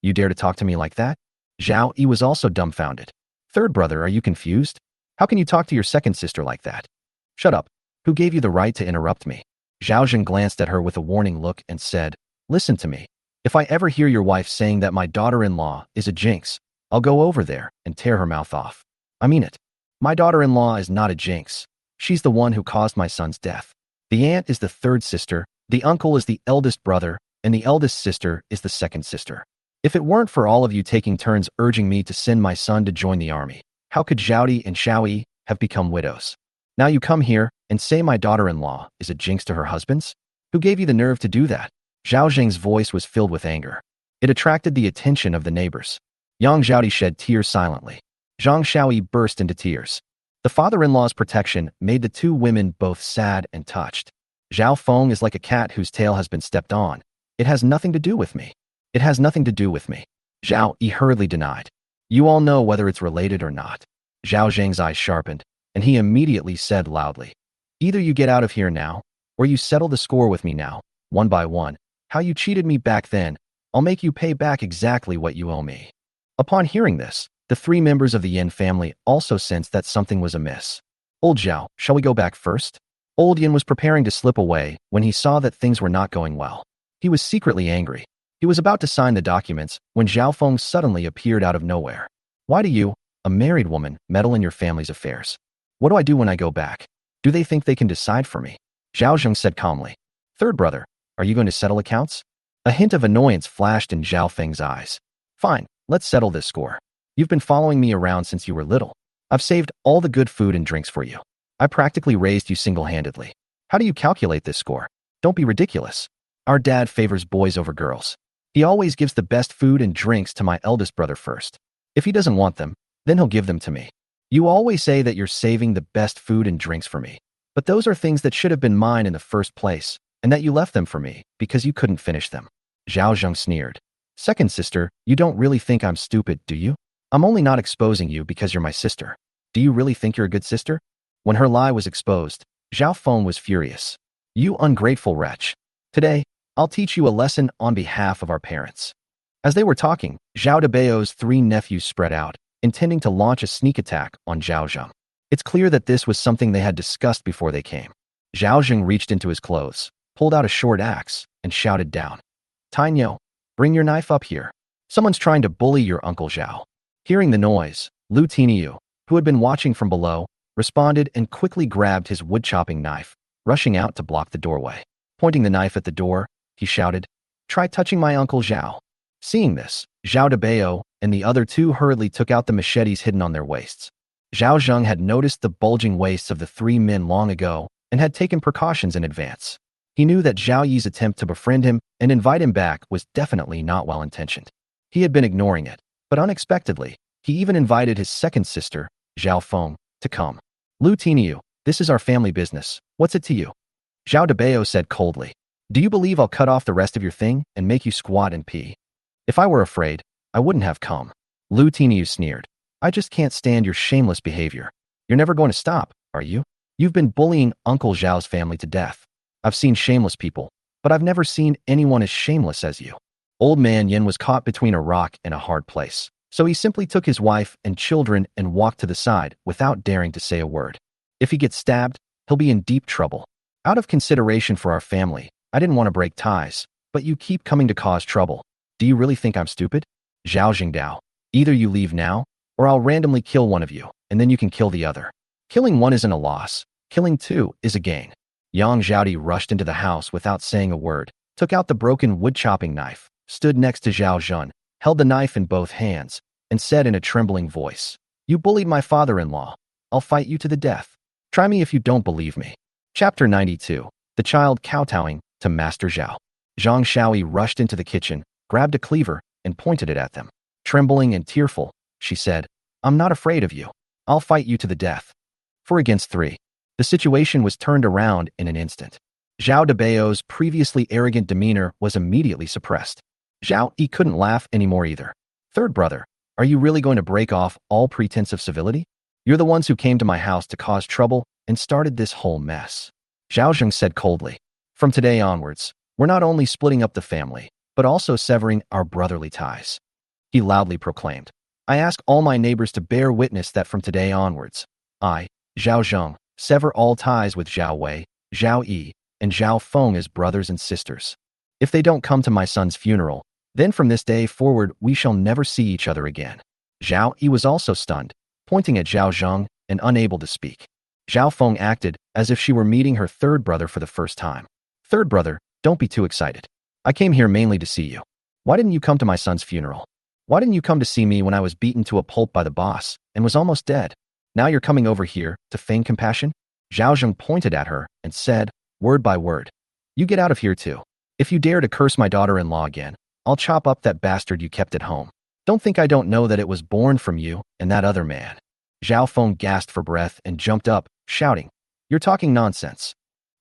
You dare to talk to me like that? Zhao Yi was also dumbfounded. Third brother, are you confused? How can you talk to your second sister like that? Shut up. Who gave you the right to interrupt me? Zhao Zheng glanced at her with a warning look and said, Listen to me. If I ever hear your wife saying that my daughter-in-law is a jinx, I'll go over there and tear her mouth off. I mean it. My daughter-in-law is not a jinx. She's the one who caused my son's death. The aunt is the third sister, the uncle is the eldest brother, and the eldest sister is the second sister. If it weren't for all of you taking turns urging me to send my son to join the army, how could Zhao and Xiaoyi have become widows? Now you come here and say my daughter-in-law is a jinx to her husband's? Who gave you the nerve to do that? Zhao Zheng's voice was filled with anger. It attracted the attention of the neighbors. Yang Zhaodi shed tears silently. Zhang Xiaoyi burst into tears. The father-in-law's protection made the two women both sad and touched. Zhao Feng is like a cat whose tail has been stepped on. It has nothing to do with me. It has nothing to do with me. Zhao Yi hurriedly denied. You all know whether it's related or not. Zhao Zheng's eyes sharpened, and he immediately said loudly, Either you get out of here now, or you settle the score with me now, one by one. How you cheated me back then, I'll make you pay back exactly what you owe me. Upon hearing this, the three members of the Yin family also sensed that something was amiss. Old Zhao, shall we go back first? Old Yin was preparing to slip away when he saw that things were not going well. He was secretly angry. He was about to sign the documents when Zhao Feng suddenly appeared out of nowhere. Why do you, a married woman, meddle in your family's affairs? What do I do when I go back? Do they think they can decide for me? Zhao Zheng said calmly. Third brother, are you going to settle accounts? A hint of annoyance flashed in Zhao Feng's eyes. Fine, let's settle this score. You've been following me around since you were little. I've saved all the good food and drinks for you. I practically raised you single-handedly. How do you calculate this score? Don't be ridiculous. Our dad favors boys over girls. He always gives the best food and drinks to my eldest brother first. If he doesn't want them, then he'll give them to me. You always say that you're saving the best food and drinks for me, but those are things that should have been mine in the first place, and that you left them for me because you couldn't finish them. Zhao Zheng sneered. Second sister, you don't really think I'm stupid, do you? I'm only not exposing you because you're my sister. Do you really think you're a good sister? When her lie was exposed, Zhao Feng was furious. You ungrateful wretch. Today, I'll teach you a lesson on behalf of our parents. As they were talking, Zhao Debao's three nephews spread out, intending to launch a sneak attack on Zhao Zheng. It's clear that this was something they had discussed before they came. Zhao Zheng reached into his clothes, pulled out a short axe, and shouted down. Tainyo, bring your knife up here. Someone's trying to bully your Uncle Zhao. Hearing the noise, Lu Tiniu, who had been watching from below, responded and quickly grabbed his wood-chopping knife, rushing out to block the doorway. Pointing the knife at the door, he shouted, Try touching my Uncle Zhao. Seeing this, Zhao Debao and the other two hurriedly took out the machetes hidden on their waists. Zhao Zheng had noticed the bulging waists of the three men long ago and had taken precautions in advance. He knew that Zhao Yi's attempt to befriend him and invite him back was definitely not well-intentioned. He had been ignoring it, but unexpectedly, he even invited his second sister, Zhao Feng, to come. Lu Tiniu, this is our family business. What's it to you? Zhao Debao said coldly. Do you believe I'll cut off the rest of your thing and make you squat and pee? If I were afraid, I wouldn't have come. Lu Tiniu sneered. I just can't stand your shameless behavior. You're never going to stop, are you? You've been bullying Uncle Zhao's family to death. I've seen shameless people, but I've never seen anyone as shameless as you. Old man Yin was caught between a rock and a hard place, so he simply took his wife and children and walked to the side without daring to say a word. If he gets stabbed, he'll be in deep trouble. Out of consideration for our family, I didn't want to break ties, but you keep coming to cause trouble. Do you really think I'm stupid? Zhao Zhengdao, either you leave now, or I'll randomly kill one of you, and then you can kill the other. Killing one isn't a loss. Killing two is a gain. Yang Zhaodi rushed into the house without saying a word, took out the broken wood-chopping knife, stood next to Zhao Zhen, held the knife in both hands, and said in a trembling voice, You bullied my father-in-law. I'll fight you to the death. Try me if you don't believe me. Chapter 92. the child kowtowing to Master Zhao. Zhang Shaoyi rushed into the kitchen, grabbed a cleaver, and pointed it at them. Trembling and tearful, she said, "I'm not afraid of you. I'll fight you to the death." 4-3. The situation was turned around in an instant. Zhao Debao's previously arrogant demeanor was immediately suppressed. Zhao Yi couldn't laugh anymore either. "Third brother, are you really going to break off all pretense of civility? You're the ones who came to my house to cause trouble and started this whole mess." Zhao Zheng said coldly, "From today onwards, we're not only splitting up the family, but also severing our brotherly ties." He loudly proclaimed, "I ask all my neighbors to bear witness that from today onwards, I, Zhao Zheng, sever all ties with Zhao Wei, Zhao Yi, and Zhao Feng as brothers and sisters. If they don't come to my son's funeral, then from this day forward we shall never see each other again." Zhao Yi was also stunned, pointing at Zhao Zheng and unable to speak. Zhao Feng acted as if she were meeting her third brother for the first time. "Third brother, don't be too excited. I came here mainly to see you. Why didn't you come to my son's funeral? Why didn't you come to see me when I was beaten to a pulp by the boss and was almost dead? Now you're coming over here to feign compassion?" Zhao Zheng pointed at her and said, word by word, "You get out of here too. If you dare to curse my daughter-in-law again, I'll chop up that bastard you kept at home. Don't think I don't know that it was born from you and that other man." Zhao Feng gasped for breath and jumped up, shouting, "You're talking nonsense.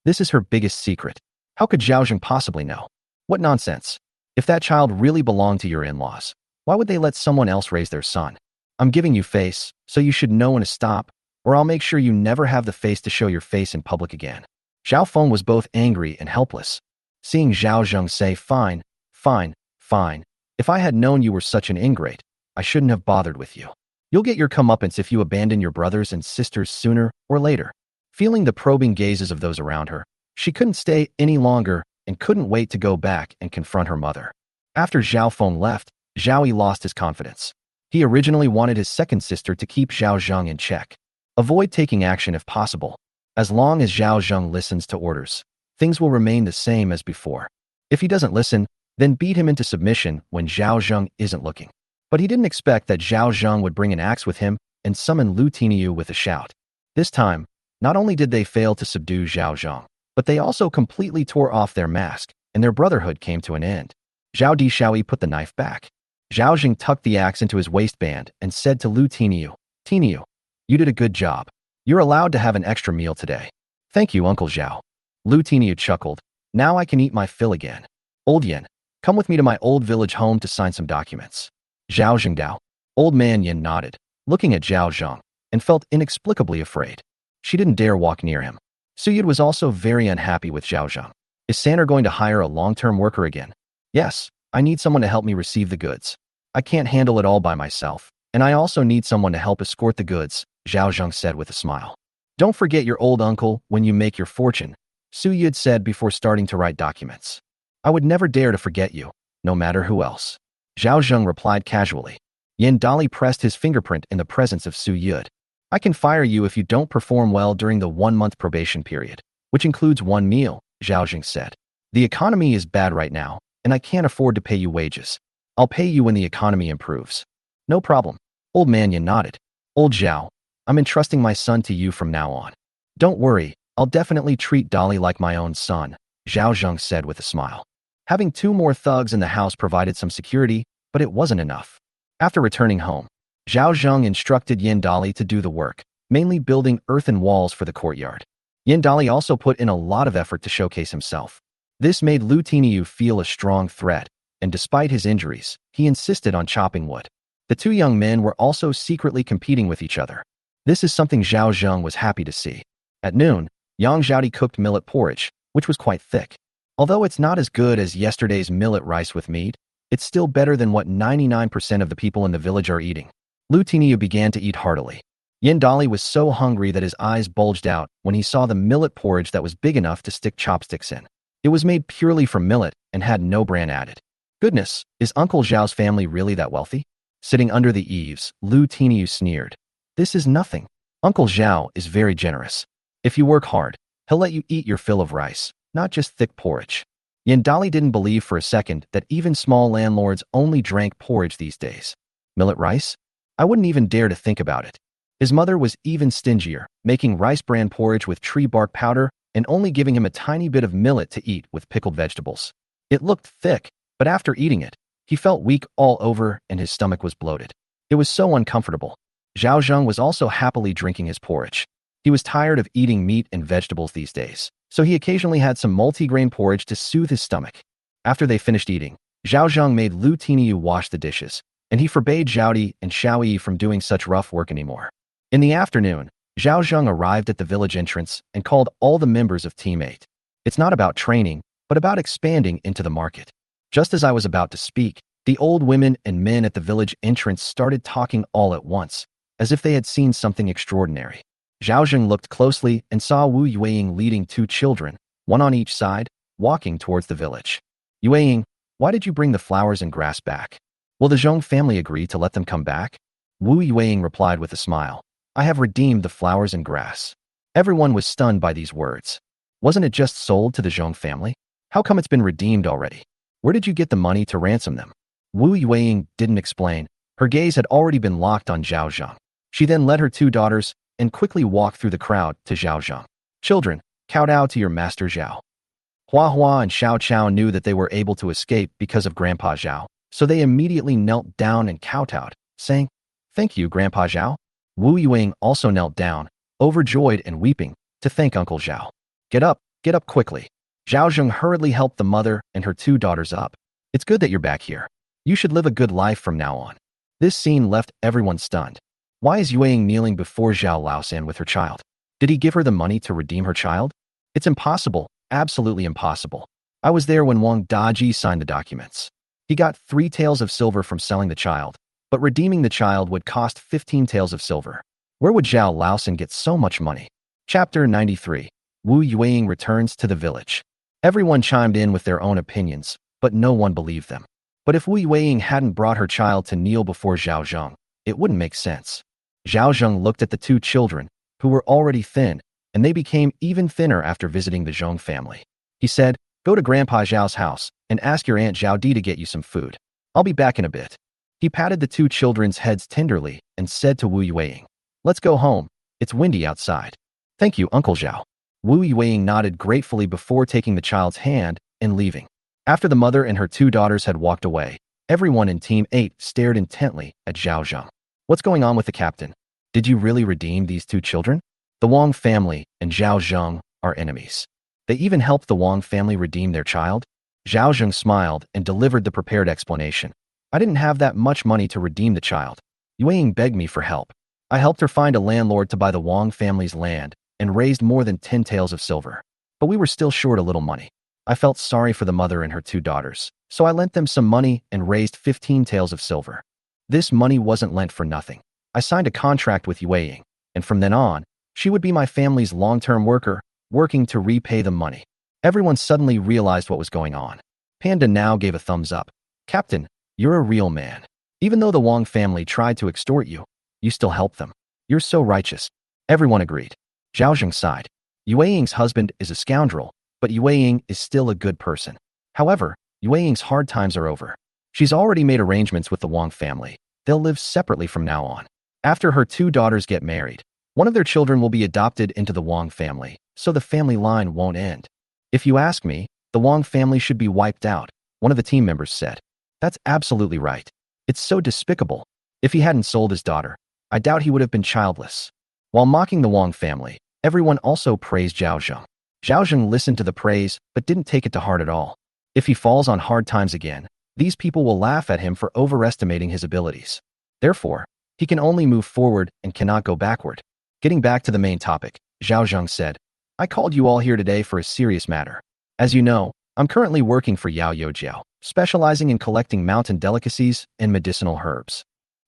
This is her biggest secret. How could Zhao Zheng possibly know? What nonsense? If that child really belonged to your in-laws, why would they let someone else raise their son? I'm giving you face, so you should know when to stop, or I'll make sure you never have the face to show your face in public again." Zhao Feng was both angry and helpless. Seeing Zhao Zheng say, "Fine, fine, fine. If I had known you were such an ingrate, I shouldn't have bothered with you. You'll get your comeuppance if you abandon your brothers and sisters sooner or later." Feeling the probing gazes of those around her, she couldn't stay any longer and couldn't wait to go back and confront her mother. After Zhao Feng left, Zhao Yi lost his confidence. He originally wanted his second sister to keep Zhao Zheng in check. Avoid taking action if possible. As long as Zhao Zheng listens to orders, things will remain the same as before. If he doesn't listen, then beat him into submission when Zhao Zheng isn't looking. But he didn't expect that Zhao Zheng would bring an axe with him and summon Lu Tiniu with a shout. This time, not only did they fail to subdue Zhao Zheng, but they also completely tore off their mask, and their brotherhood came to an end. Zhao Dishaoyi put the knife back. Zhao Zheng tucked the axe into his waistband and said to Lu Tiniu, "Tiniu, you did a good job. You're allowed to have an extra meal today." "Thank you, Uncle Zhao." Lu Tiniu chuckled. "Now I can eat my fill again. Old Yin, come with me to my old village home to sign some documents." Zhao Zhengdao. Old man Yin nodded, looking at Zhao Zheng, and felt inexplicably afraid. She didn't dare walk near him. Suyud was also very unhappy with Zhao Zheng. "Is Saner going to hire a long-term worker again?" "Yes, I need someone to help me receive the goods. I can't handle it all by myself, and I also need someone to help escort the goods," Zhao Zheng said with a smile. "Don't forget your old uncle when you make your fortune," Suyud said before starting to write documents. "I would never dare to forget you, no matter who else." Zhao Zheng replied casually. Yin Dali pressed his fingerprint in the presence of Suyud. "I can fire you if you don't perform well during the 1-month probation period, which includes 1 meal," Zhao Zheng said. "The economy is bad right now, and I can't afford to pay you wages. I'll pay you when the economy improves." "No problem." Old man Yin nodded. "Old Zhao, I'm entrusting my son to you from now on. Don't worry, I'll definitely treat Dali like my own son," Zhao Zheng said with a smile. Having 2 more thugs in the house provided some security, but it wasn't enough. After returning home, Zhao Zheng instructed Yin Dali to do the work, mainly building earthen walls for the courtyard. Yin Dali also put in a lot of effort to showcase himself. This made Lu Tiniu feel a strong threat, and despite his injuries, he insisted on chopping wood. The 2 young men were also secretly competing with each other. This is something Zhao Zheng was happy to see. At noon, Yang Zhaodi cooked millet porridge, which was quite thick. Although it's not as good as yesterday's millet rice with meat, it's still better than what 99% of the people in the village are eating. Lu Tiniu began to eat heartily. Yin Dali was so hungry that his eyes bulged out when he saw the millet porridge that was big enough to stick chopsticks in. It was made purely from millet and had no bran added. "Goodness, is Uncle Zhao's family really that wealthy?" Sitting under the eaves, Lu Tiniu sneered. "This is nothing. Uncle Zhao is very generous. If you work hard, he'll let you eat your fill of rice, not just thick porridge." Yin Dali didn't believe for a second that even small landlords only drank porridge these days. Millet rice? I wouldn't even dare to think about it. His mother was even stingier, making rice bran porridge with tree bark powder and only giving him a tiny bit of millet to eat with pickled vegetables. It looked thick, but after eating it, he felt weak all over and his stomach was bloated. It was so uncomfortable. Zhao Zheng was also happily drinking his porridge. He was tired of eating meat and vegetables these days, so he occasionally had some multigrain porridge to soothe his stomach. After they finished eating, Zhao Zheng made Lu Tiniyu wash the dishes, and he forbade Zhao Di and Xiao Yi from doing such rough work anymore. In the afternoon, Zhao Zheng arrived at the village entrance and called all the members of Team 8. It's not about training, but about expanding into the market. Just as I was about to speak, the old women and men at the village entrance started talking all at once, as if they had seen something extraordinary. Zhao Zheng looked closely and saw Wu Yueying leading 2 children, one on each side, walking towards the village. Yueying, why did you bring the flowers and grass back? Will the Zheng family agree to let them come back? Wu Yueying replied with a smile. I have redeemed the flowers and grass. Everyone was stunned by these words. Wasn't it just sold to the Zheng family? How come it's been redeemed already? Where did you get the money to ransom them? Wu Yueying didn't explain. Her gaze had already been locked on Zhao Zheng. She then led her 2 daughters and quickly walked through the crowd to Zhao Zheng. Children, kowtow to your master Zhao. Hua Hua and Xiao Chao knew that they were able to escape because of Grandpa Zhao, so they immediately knelt down and kowtowed, saying, Thank you, Grandpa Zhao. Wu Yueying also knelt down, overjoyed and weeping, to thank Uncle Zhao. Get up quickly. Zhao Zheng hurriedly helped the mother and her 2 daughters up. It's good that you're back here. You should live a good life from now on. This scene left everyone stunned. Why is Yueying kneeling before Zhao Laosan with her child? Did he give her the money to redeem her child? It's impossible, absolutely impossible. I was there when Wang Daji signed the documents. He got 3 taels of silver from selling the child, but redeeming the child would cost 15 taels of silver. Where would Zhao Laosan get so much money? Chapter 93. Wu Yueying returns to the village. Everyone chimed in with their own opinions, but no one believed them. But if Wu Yueying hadn't brought her child to kneel before Zhao Zheng, it wouldn't make sense. Zhao Zheng looked at the 2 children, who were already thin, and they became even thinner after visiting the Zheng family. He said, Go to Grandpa Zhao's house and ask your Aunt Zhao Di to get you some food. I'll be back in a bit. He patted the 2 children's heads tenderly and said to Wu Yueying, Let's go home. It's windy outside. Thank you, Uncle Zhao. Wu Yueying nodded gratefully before taking the child's hand and leaving. After the mother and her 2 daughters had walked away, everyone in Team 8 stared intently at Zhao Zheng. What's going on with the captain? Did you really redeem these 2 children? The Wang family and Zhao Zheng are enemies. They even helped the Wang family redeem their child? Zhao Zheng smiled and delivered the prepared explanation. I didn't have that much money to redeem the child. Yueying begged me for help. I helped her find a landlord to buy the Wang family's land and raised more than 10 taels of silver. But we were still short a little money. I felt sorry for the mother and her 2 daughters, so I lent them some money and raised 15 taels of silver. This money wasn't lent for nothing. I signed a contract with Yueying, and from then on, she would be my family's long-term worker, working to repay the money. Everyone suddenly realized what was going on. Panda now gave a thumbs up. Captain, you're a real man. Even though the Wang family tried to extort you, you still helped them. You're so righteous. Everyone agreed. Zhao Zheng sighed. Yueying's husband is a scoundrel, but Yueying is still a good person. However, Yueying's hard times are over. She's already made arrangements with the Wang family. They'll live separately from now on. After her 2 daughters get married, one of their children will be adopted into the Wang family, so the family line won't end. If you ask me, the Wang family should be wiped out, one of the team members said. That's absolutely right. It's so despicable. If he hadn't sold his daughter, I doubt he would have been childless. While mocking the Wang family, everyone also praised Zhao Zheng. Zhao Zheng listened to the praise, but didn't take it to heart at all. If he falls on hard times again, these people will laugh at him for overestimating his abilities. Therefore, he can only move forward and cannot go backward. Getting back to the main topic, Zhao Zheng said, I called you all here today for a serious matter. As you know, I'm currently working for Yao Youjiao, specializing in collecting mountain delicacies and medicinal herbs.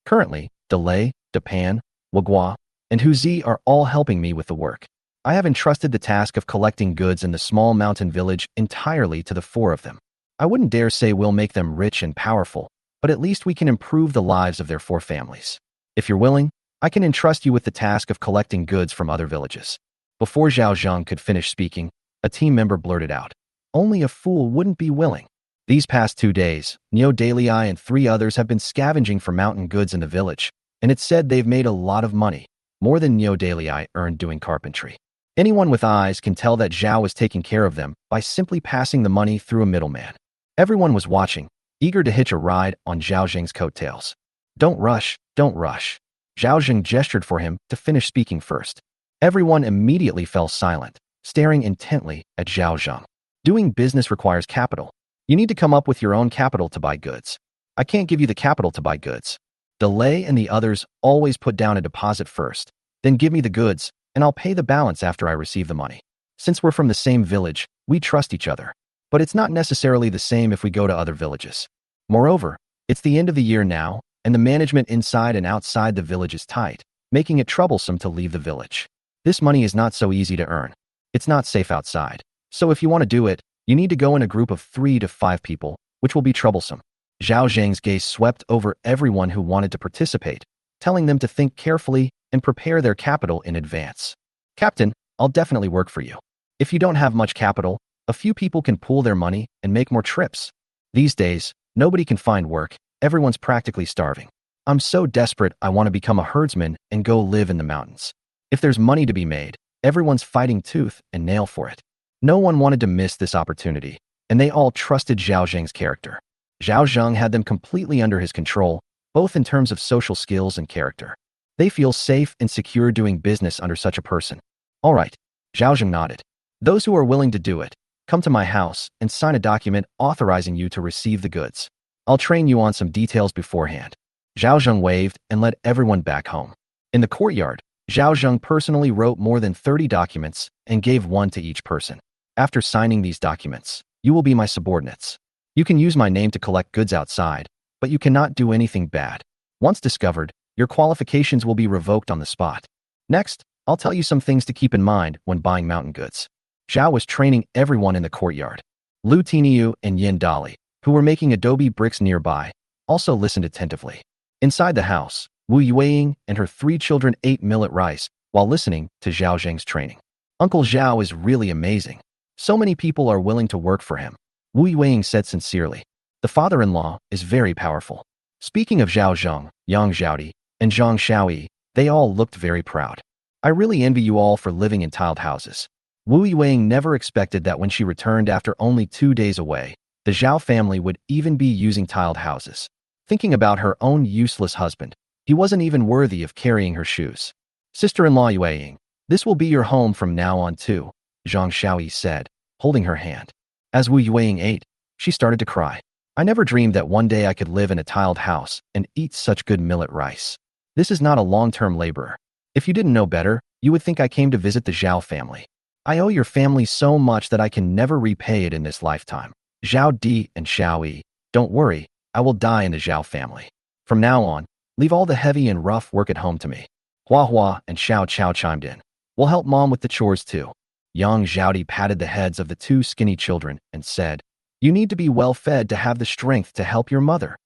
Currently, Delay, Depan, Wagua, and Huzi are all helping me with the work. I have entrusted the task of collecting goods in the small mountain village entirely to the 4 of them. I wouldn't dare say we'll make them rich and powerful, but at least we can improve the lives of their 4 families. If you're willing, I can entrust you with the task of collecting goods from other villages. Before Zhao Zheng could finish speaking, a team member blurted out, Only a fool wouldn't be willing. These past 2 days, Neo Dalei and 3 others have been scavenging for mountain goods in the village, and it's said they've made a lot of money, more than Neo Dalei earned doing carpentry. Anyone with eyes can tell that Zhao was taking care of them by simply passing the money through a middleman. Everyone was watching, eager to hitch a ride on Zhao Zheng's coattails. Don't rush, don't rush. Zhao Zheng gestured for him to finish speaking first. Everyone immediately fell silent, staring intently at Zhao Zheng. Doing business requires capital. You need to come up with your own capital to buy goods. I can't give you the capital to buy goods. Delay and the others always put down a deposit first, then give me the goods, and I'll pay the balance after I receive the money. Since we're from the same village, we trust each other. But it's not necessarily the same if we go to other villages. Moreover, it's the end of the year now, and the management inside and outside the village is tight, making it troublesome to leave the village. This money is not so easy to earn. It's not safe outside. So if you want to do it, you need to go in a group of 3 to 5 people, which will be troublesome. Zhao Zheng's gaze swept over everyone who wanted to participate, telling them to think carefully and prepare their capital in advance. Captain, I'll definitely work for you. If you don't have much capital, a few people can pool their money and make more trips. These days, nobody can find work. Everyone's practically starving. I'm so desperate I want to become a herdsman and go live in the mountains. If there's money to be made, everyone's fighting tooth and nail for it. No one wanted to miss this opportunity, and they all trusted Zhao Zheng's character. Zhao Zheng had them completely under his control, both in terms of social skills and character. They feel safe and secure doing business under such a person. All right, Zhao Zheng nodded. Those who are willing to do it, come to my house and sign a document authorizing you to receive the goods. I'll train you on some details beforehand. Zhao Zheng waved and led everyone back home. In the courtyard, Zhao Zheng personally wrote more than 30 documents and gave one to each person. After signing these documents, you will be my subordinates. You can use my name to collect goods outside, but you cannot do anything bad. Once discovered, your qualifications will be revoked on the spot. Next, I'll tell you some things to keep in mind when buying mountain goods. Zhao was training everyone in the courtyard. Lu Tiniu and Yin Dali, who were making adobe bricks nearby, also listened attentively. Inside the house, Wu Yueying and her 3 children ate millet rice while listening to Zhao Zheng's training. Uncle Zhao is really amazing. So many people are willing to work for him. Wu Yueying said sincerely. The father-in-law is very powerful. Speaking of Zhao Zheng, Yang Zhaodi, and Zhang Xiaoyi, they all looked very proud. I really envy you all for living in tiled houses. Wu Yueying never expected that when she returned after only 2 days away, the Zhao family would even be using tiled houses. Thinking about her own useless husband, he wasn't even worthy of carrying her shoes. Sister-in-law Yueying, this will be your home from now on too, Zhang Xiaoyi said, holding her hand. As Wu Yueying ate, she started to cry. I never dreamed that one day I could live in a tiled house and eat such good millet rice. This is not a long-term laborer. If you didn't know better, you would think I came to visit the Zhao family. I owe your family so much that I can never repay it in this lifetime. Zhao Di and Xiao Yi, don't worry, I will die in the Zhao family. From now on, leave all the heavy and rough work at home to me. Hua Hua and Xiao Chao chimed in. We'll help mom with the chores too. Yang Zhaodi patted the heads of the 2 skinny children and said, you need to be well fed to have the strength to help your mother.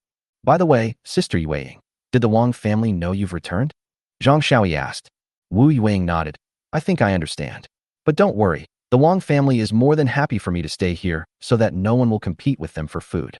By the way, Sister Yueying, did the Wang family know you've returned? Zhang Xiaoyi asked. Wu Yueying nodded. I think I understand. But don't worry, the Wang family is more than happy for me to stay here so that no one will compete with them for food.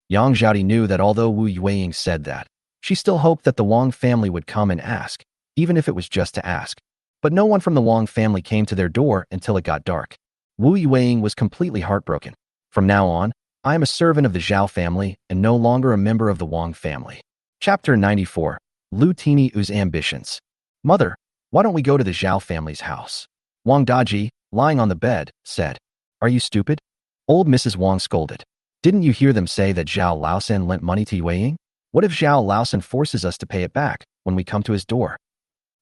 Yang Zhaodi knew that although Wu Yueying said that, she still hoped that the Wang family would come and ask, even if it was just to ask. But no one from the Wang family came to their door until it got dark. Wu Yueying was completely heartbroken. From now on, I am a servant of the Zhao family and no longer a member of the Wang family. Chapter 94. Lu Tiniu's ambitions. Mother, why don't we go to the Zhao family's house? Wang Daji, lying on the bed, said. Are you stupid? Old Mrs. Wang scolded. Didn't you hear them say that Zhao Laosan lent money to Yueying? What if Zhao Laosan forces us to pay it back when we come to his door?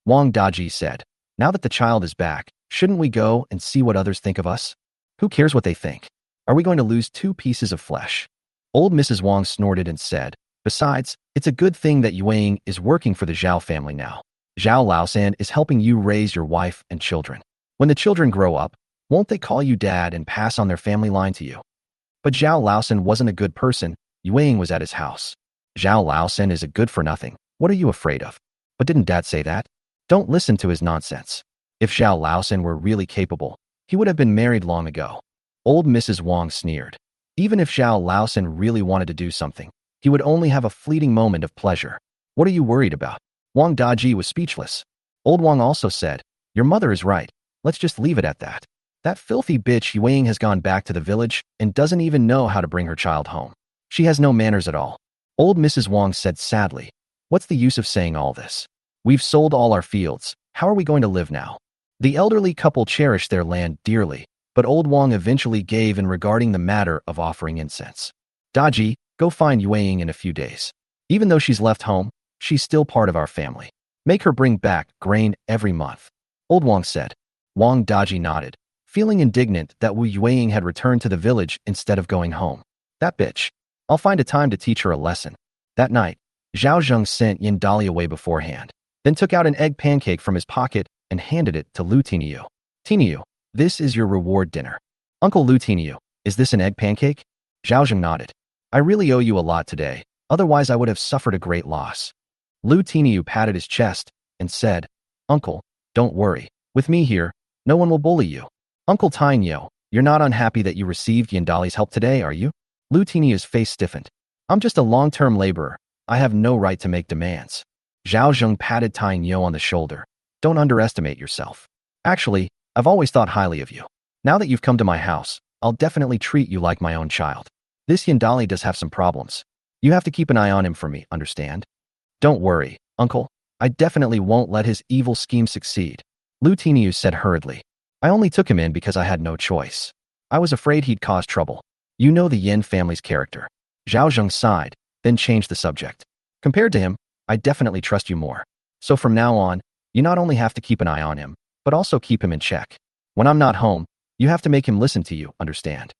Wang Daji said. Now that the child is back, shouldn't we go and see what others think of us? Who cares what they think? Are we going to lose 2 pieces of flesh? Old Mrs. Wang snorted and said, besides, it's a good thing that Yueying is working for the Zhao family now. Zhao Laosan is helping you raise your wife and children. When the children grow up, won't they call you dad and pass on their family line to you? But Zhao Laosan wasn't a good person. Yueying was at his house. Zhao Laosan is a good-for-nothing. What are you afraid of? But didn't dad say that? Don't listen to his nonsense. If Zhao Laosan were really capable, he would have been married long ago. Old Mrs. Wang sneered. Even if Zhao Laosan really wanted to do something, he would only have a fleeting moment of pleasure. What are you worried about? Wang Daji was speechless. Old Wang also said, your mother is right. Let's just leave it at that. That filthy bitch Yueying has gone back to the village and doesn't even know how to bring her child home. She has no manners at all. Old Mrs. Wang said sadly. What's the use of saying all this? We've sold all our fields. How are we going to live now? The elderly couple cherished their land dearly, but old Wang eventually gave in regarding the matter of offering incense. Daji, go find Yueying in a few days. Even though she's left home, she's still part of our family. Make her bring back grain every month. Old Wang said. Wang Daji nodded, feeling indignant that Wu Yueying had returned to the village instead of going home. That bitch. I'll find a time to teach her a lesson. That night, Zhao Zheng sent Yin Dali away beforehand, then took out an egg pancake from his pocket and handed it to Lu Tiniu. Tiniu, this is your reward dinner. Uncle Lu Tiniu, is this an egg pancake? Zhao Zheng nodded. I really owe you a lot today, otherwise I would have suffered a great loss. Lu Tiniu patted his chest and said, Uncle, don't worry. With me here, no one will bully you. Uncle Tainyo, you're not unhappy that you received Yandali's help today, are you? Lu Tiniu's face stiffened. I'm just a long-term laborer. I have no right to make demands. Zhao Zheng patted Tainyo on the shoulder. Don't underestimate yourself. Actually, I've always thought highly of you. Now that you've come to my house, I'll definitely treat you like my own child. This Yandali does have some problems. You have to keep an eye on him for me, understand? Don't worry, Uncle. I definitely won't let his evil scheme succeed. Lu Tiniu said hurriedly. I only took him in because I had no choice. I was afraid he'd cause trouble. You know the Yin family's character. Zhao Zheng sighed, then changed the subject. Compared to him, I definitely trust you more. So from now on, you not only have to keep an eye on him, but also keep him in check. When I'm not home, you have to make him listen to you, understand?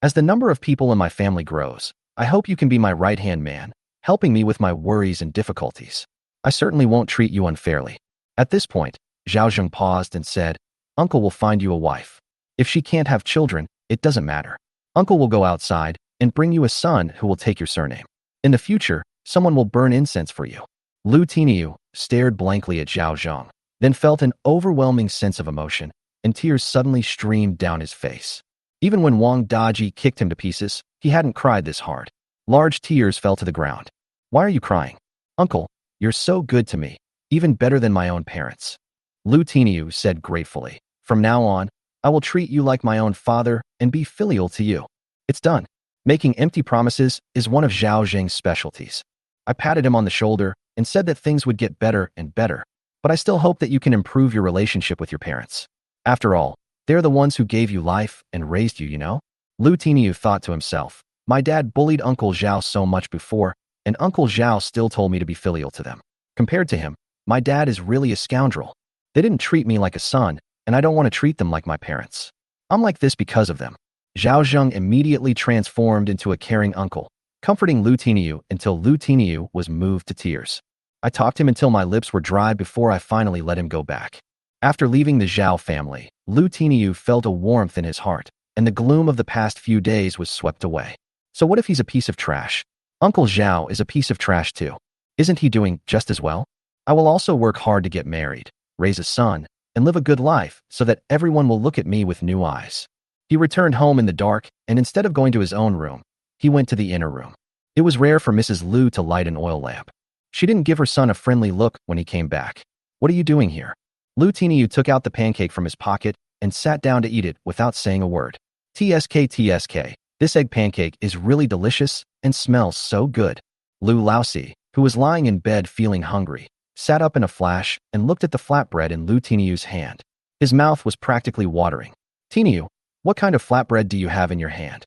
As the number of people in my family grows, I hope you can be my right-hand man, helping me with my worries and difficulties. I certainly won't treat you unfairly. At this point, Zhao Zheng paused and said, Uncle will find you a wife. If she can't have children, it doesn't matter. Uncle will go outside and bring you a son who will take your surname. In the future, someone will burn incense for you. Lu Tiniu stared blankly at Zhao Zheng, then felt an overwhelming sense of emotion, and tears suddenly streamed down his face. Even when Wang Daji kicked him to pieces, he hadn't cried this hard. Large tears fell to the ground. Why are you crying? Uncle, you're so good to me, even better than my own parents. Lu Tiniu said gratefully. From now on, I will treat you like my own father and be filial to you. It's done. Making empty promises is one of Zhao Zheng's specialties. I patted him on the shoulder and said that things would get better and better, but I still hope that you can improve your relationship with your parents. After all, they're the ones who gave you life and raised you, you know? Lu Tiniu thought to himself, my dad bullied Uncle Zhao so much before, and Uncle Zhao still told me to be filial to them. Compared to him, my dad is really a scoundrel. They didn't treat me like a son, and I don't want to treat them like my parents. I'm like this because of them. Zhao Zheng immediately transformed into a caring uncle, comforting Lu Tiniu until Lu Tiniu was moved to tears. I talked him until my lips were dry before I finally let him go back. After leaving the Zhao family, Lu Tiniu felt a warmth in his heart, and the gloom of the past few days was swept away. So what if he's a piece of trash? Uncle Zhao is a piece of trash too. Isn't he doing just as well? I will also work hard to get married, raise a son, and live a good life so that everyone will look at me with new eyes. He returned home in the dark, and instead of going to his own room, he went to the inner room. It was rare for Mrs. Lu to light an oil lamp. She didn't give her son a friendly look when he came back. What are you doing here? Lu Tiniu took out the pancake from his pocket and sat down to eat it without saying a word. TSK, this egg pancake is really delicious and smells so good. Lu Laosi, who was lying in bed feeling hungry, sat up in a flash and looked at the flatbread in Lu Tiniu's hand. His mouth was practically watering. Tiniu, what kind of flatbread do you have in your hand?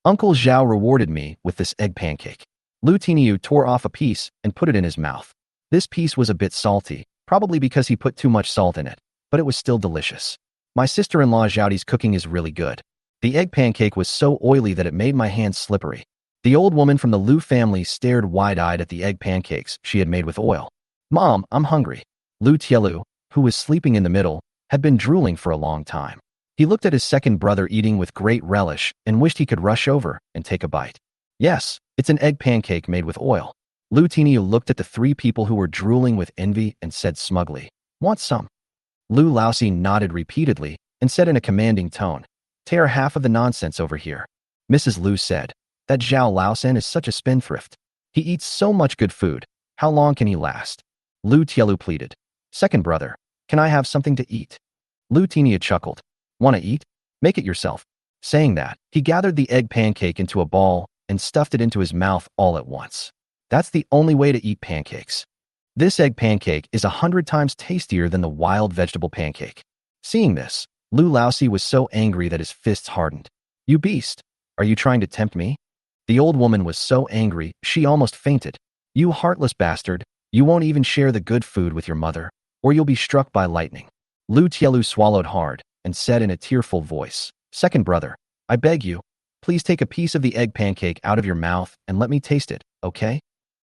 Uncle Zhao rewarded me with this egg pancake. Lu Tiniu tore off a piece and put it in his mouth. This piece was a bit salty, probably because he put too much salt in it, but it was still delicious. My sister-in-law Zhaoti's cooking is really good. The egg pancake was so oily that it made my hands slippery. The old woman from the Lu family stared wide-eyed at the egg pancakes she had made with oil. Mom, I'm hungry. Lu Tielu, who was sleeping in the middle, had been drooling for a long time. He looked at his second brother eating with great relish and wished he could rush over and take a bite. Yes, it's an egg pancake made with oil. Lu Tiniu looked at the three people who were drooling with envy and said smugly, Want some? Lu Laosi nodded repeatedly and said in a commanding tone, Tear half of the nonsense over here. Mrs. Lu said, That Zhao Laosen is such a spendthrift. He eats so much good food. How long can he last? Lu Tielu pleaded. Second brother, can I have something to eat? Lu Tinia chuckled. Wanna eat? Make it yourself. Saying that, he gathered the egg pancake into a ball and stuffed it into his mouth all at once. That's the only way to eat pancakes. This egg pancake is 100 times tastier than the wild vegetable pancake. Seeing this, Lu Laosi was so angry that his fists hardened. You beast! Are you trying to tempt me? The old woman was so angry, she almost fainted. You heartless bastard, you won't even share the good food with your mother, or you'll be struck by lightning. Lu Tielu swallowed hard and said in a tearful voice, Second brother, I beg you, please take a piece of the egg pancake out of your mouth and let me taste it, okay?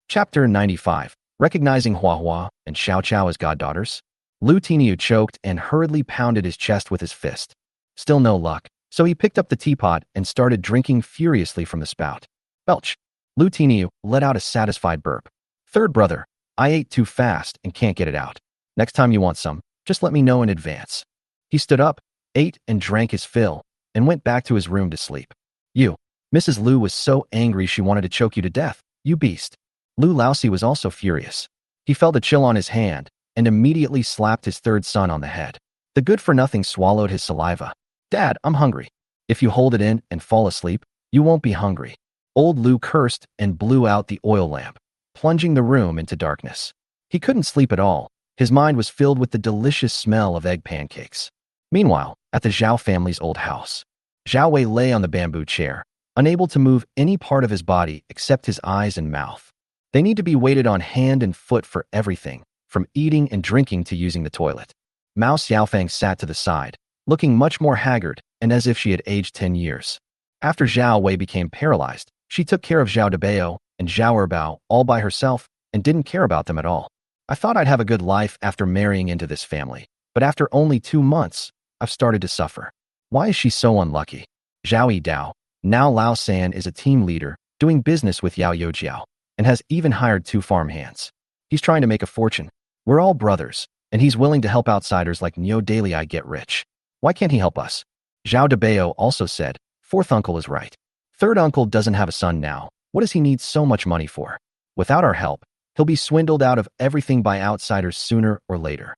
Chapter 95. Recognizing Hua Hua and Xiao Chao as goddaughters, Lu Tiniu choked and hurriedly pounded his chest with his fist. Still no luck, so he picked up the teapot and started drinking furiously from the spout. Belch. Lu Tiniu let out a satisfied burp. Third brother, I ate too fast and can't get it out. Next time you want some, just let me know in advance. He stood up, ate and drank his fill, and went back to his room to sleep. You. Mrs. Lu was so angry she wanted to choke you to death, you beast. Lu Laosi was also furious. He felt a chill on his hand and immediately slapped his third son on the head. The good-for-nothing swallowed his saliva. Dad, I'm hungry. If you hold it in and fall asleep, you won't be hungry. Old Lu cursed and blew out the oil lamp, plunging the room into darkness. He couldn't sleep at all. His mind was filled with the delicious smell of egg pancakes. Meanwhile, at the Zhao family's old house, Zhao Wei lay on the bamboo chair, unable to move any part of his body except his eyes and mouth. They need to be weighted on hand and foot for everything, from eating and drinking to using the toilet. Mao Xiaofang sat to the side, looking much more haggard and as if she had aged 10 years. After Zhao Wei became paralyzed, she took care of Zhao Debao and Zhao Erbao all by herself and didn't care about them at all. I thought I'd have a good life after marrying into this family, but after only 2 months, I've started to suffer. Why is she so unlucky? Zhao Yidao, now Lao San, is a team leader, doing business with Yao Youjiao, and has even hired 2 farmhands. He's trying to make a fortune. We're all brothers, and he's willing to help outsiders like Neo Dalei get rich. Why can't he help us? Zhao Debao also said, Fourth uncle is right. Third uncle doesn't have a son now. What does he need so much money for? Without our help, he'll be swindled out of everything by outsiders sooner or later.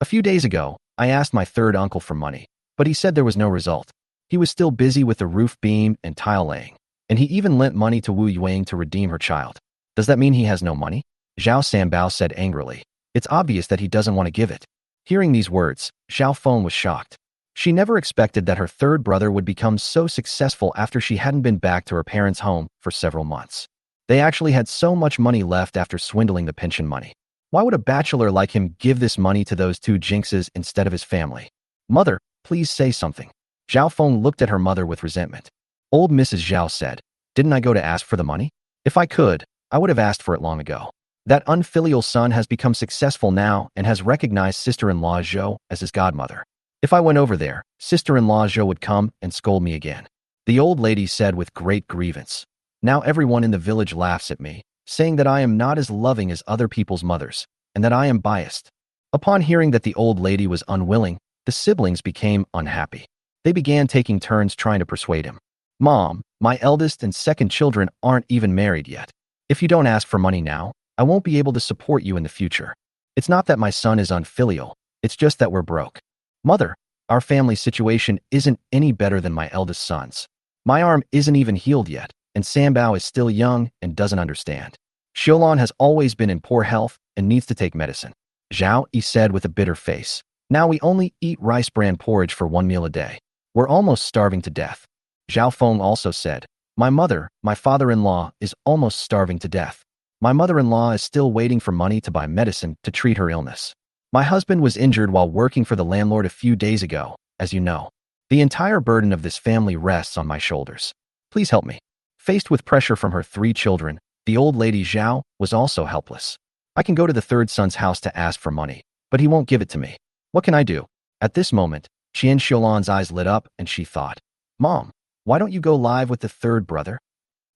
A few days ago, I asked my third uncle for money, but he said there was no result. He was still busy with the roof beam and tile laying, and he even lent money to Wu Yuang to redeem her child. Does that mean he has no money? Zhao Sanbao said angrily. It's obvious that he doesn't want to give it. Hearing these words, Xiao Feng was shocked. She never expected that her third brother would become so successful after she hadn't been back to her parents' home for several months. They actually had so much money left after swindling the pension money. Why would a bachelor like him give this money to those 2 jinxes instead of his family? Mother, please say something. Zhao Feng looked at her mother with resentment. Old Mrs. Zhao said, Didn't I go to ask for the money? If I could, I would have asked for it long ago. That unfilial son has become successful now and has recognized sister-in-law Zhou as his godmother. If I went over there, sister-in-law Zhou would come and scold me again. The old lady said with great grievance. Now everyone in the village laughs at me, saying that I am not as loving as other people's mothers, and that I am biased. Upon hearing that the old lady was unwilling, the siblings became unhappy. They began taking turns trying to persuade him. Mom, my eldest and second children aren't even married yet. If you don't ask for money now, I won't be able to support you in the future. It's not that my son is unfilial, it's just that we're broke. Mother, our family situation isn't any better than my eldest son's. My arm isn't even healed yet, and Sanbao is still young and doesn't understand. Xiaolan has always been in poor health and needs to take medicine. Zhao Yi said with a bitter face. Now we only eat rice bran porridge for 1 meal a day. We're almost starving to death. Zhao Feng also said, My mother, my father-in-law, is almost starving to death. My mother-in-law is still waiting for money to buy medicine to treat her illness. My husband was injured while working for the landlord a few days ago, as you know. The entire burden of this family rests on my shoulders. Please help me. Faced with pressure from her 3 children, the old lady Zhao was also helpless. I can go to the third son's house to ask for money, but he won't give it to me. What can I do? At this moment, Qian Xiaolan's eyes lit up and she thought, Mom, why don't you go live with the third brother?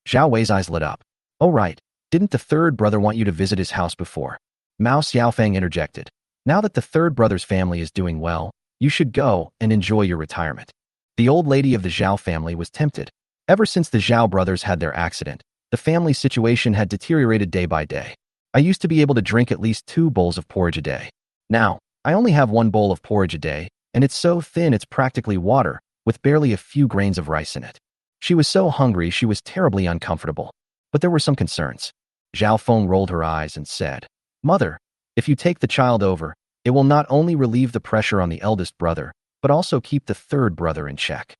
Zhao Wei's eyes lit up. Oh right, didn't the third brother want you to visit his house before? Mao Xiaofang interjected. Now that the third brother's family is doing well, you should go and enjoy your retirement. The old lady of the Zhao family was tempted. Ever since the Zhao brothers had their accident, the family situation had deteriorated day by day. I used to be able to drink at least 2 bowls of porridge a day. Now, I only have 1 bowl of porridge a day, and it's so thin it's practically water, with barely a few grains of rice in it. She was so hungry she was terribly uncomfortable. But there were some concerns. Zhao Feng rolled her eyes and said, "Mother, if you take the child over, it will not only relieve the pressure on the eldest brother, but also keep the third brother in check.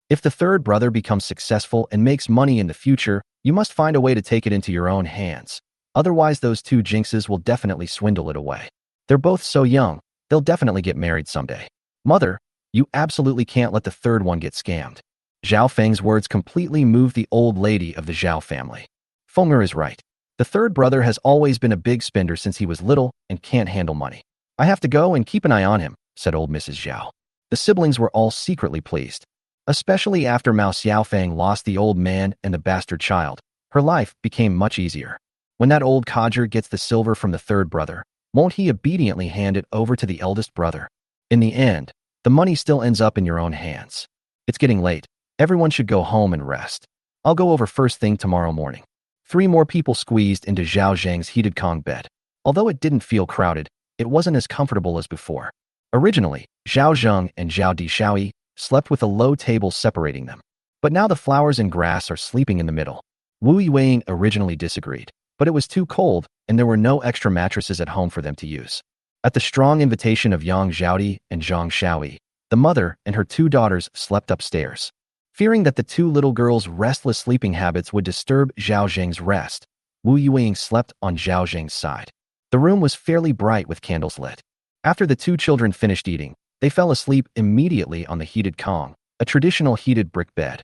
If the third brother becomes successful and makes money in the future, you must find a way to take it into your own hands. Otherwise, those two jinxes will definitely swindle it away. They're both so young, they'll definitely get married someday. Mother, you absolutely can't let the third one get scammed." Zhao Feng's words completely moved the old lady of the Zhao family. Fenger is right. The third brother has always been a big spender since he was little and can't handle money. "I have to go and keep an eye on him," said old Mrs. Zhao. The siblings were all secretly pleased. Especially after Mao Xiaofeng lost the old man and the bastard child, her life became much easier. When that old codger gets the silver from the third brother, won't he obediently hand it over to the eldest brother? In the end, the money still ends up in your own hands. It's getting late. Everyone should go home and rest. I'll go over first thing tomorrow morning. 3 more people squeezed into Zhao Zheng's heated Kong bed. Although it didn't feel crowded, it wasn't as comfortable as before. Originally, Zhao Zheng and Zhao Dishaoyi slept with a low table separating them. But now the flowers and grass are sleeping in the middle. Wu Yueing originally disagreed, but it was too cold and there were no extra mattresses at home for them to use. At the strong invitation of Yang Zhaodi and Zhang Xiaoyi, the mother and her 2 daughters slept upstairs. Fearing that the 2 little girls' restless sleeping habits would disturb Zhao Zheng's rest, Wu Yueing slept on Zhao Zheng's side. The room was fairly bright with candles lit. After the 2 children finished eating, they fell asleep immediately on the heated Kong, a traditional heated brick bed.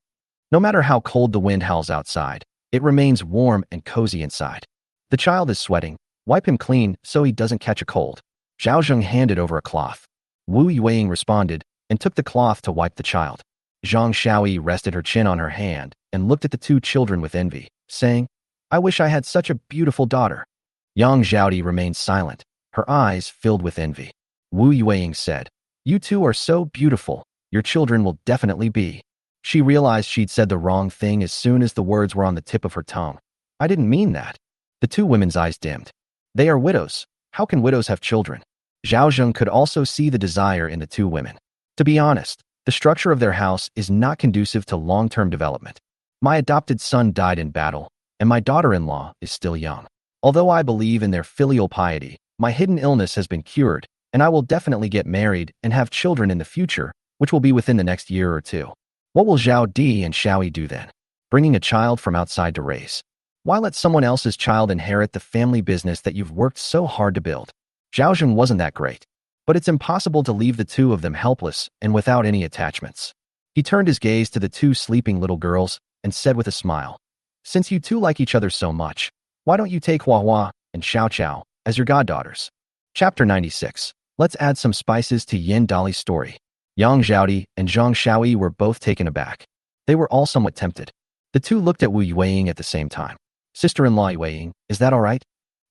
No matter how cold the wind howls outside, it remains warm and cozy inside. The child is sweating. Wipe him clean so he doesn't catch a cold. Zhao Zheng handed over a cloth. Wu Yueing responded and took the cloth to wipe the child. Zhang Xiaoyi rested her chin on her hand and looked at the 2 children with envy, saying, "I wish I had such a beautiful daughter." Yang Zhaodi remained silent, her eyes filled with envy. Wu Yueing said, "You 2 are so beautiful, your children will definitely be." She realized she'd said the wrong thing as soon as the words were on the tip of her tongue. "I didn't mean that." The 2 women's eyes dimmed. "They are widows. How can widows have children?" Zhao Zheng could also see the desire in the 2 women. To be honest, the structure of their house is not conducive to long-term development. My adopted son died in battle, and my daughter-in-law is still young. Although I believe in their filial piety, my hidden illness has been cured, and I will definitely get married and have children in the future, which will be within the next year or 2. What will Zhao Di and Xiaoyi do then? Bringing a child from outside to raise. Why let someone else's child inherit the family business that you've worked so hard to build? Zhao Zheng wasn't that great. But it's impossible to leave the 2 of them helpless and without any attachments. He turned his gaze to the 2 sleeping little girls and said with a smile, "Since you 2 like each other so much, why don't you take Hua Hua and Xiao Qiao as your goddaughters?" Chapter 96. Let's add some spices to Yin Dali's story. Yang Zhaodi and Zhang Xiaoyi were both taken aback. They were all somewhat tempted. The 2 looked at Wu Yueing at the same time. "Sister-in-law Yueing, is that all right?"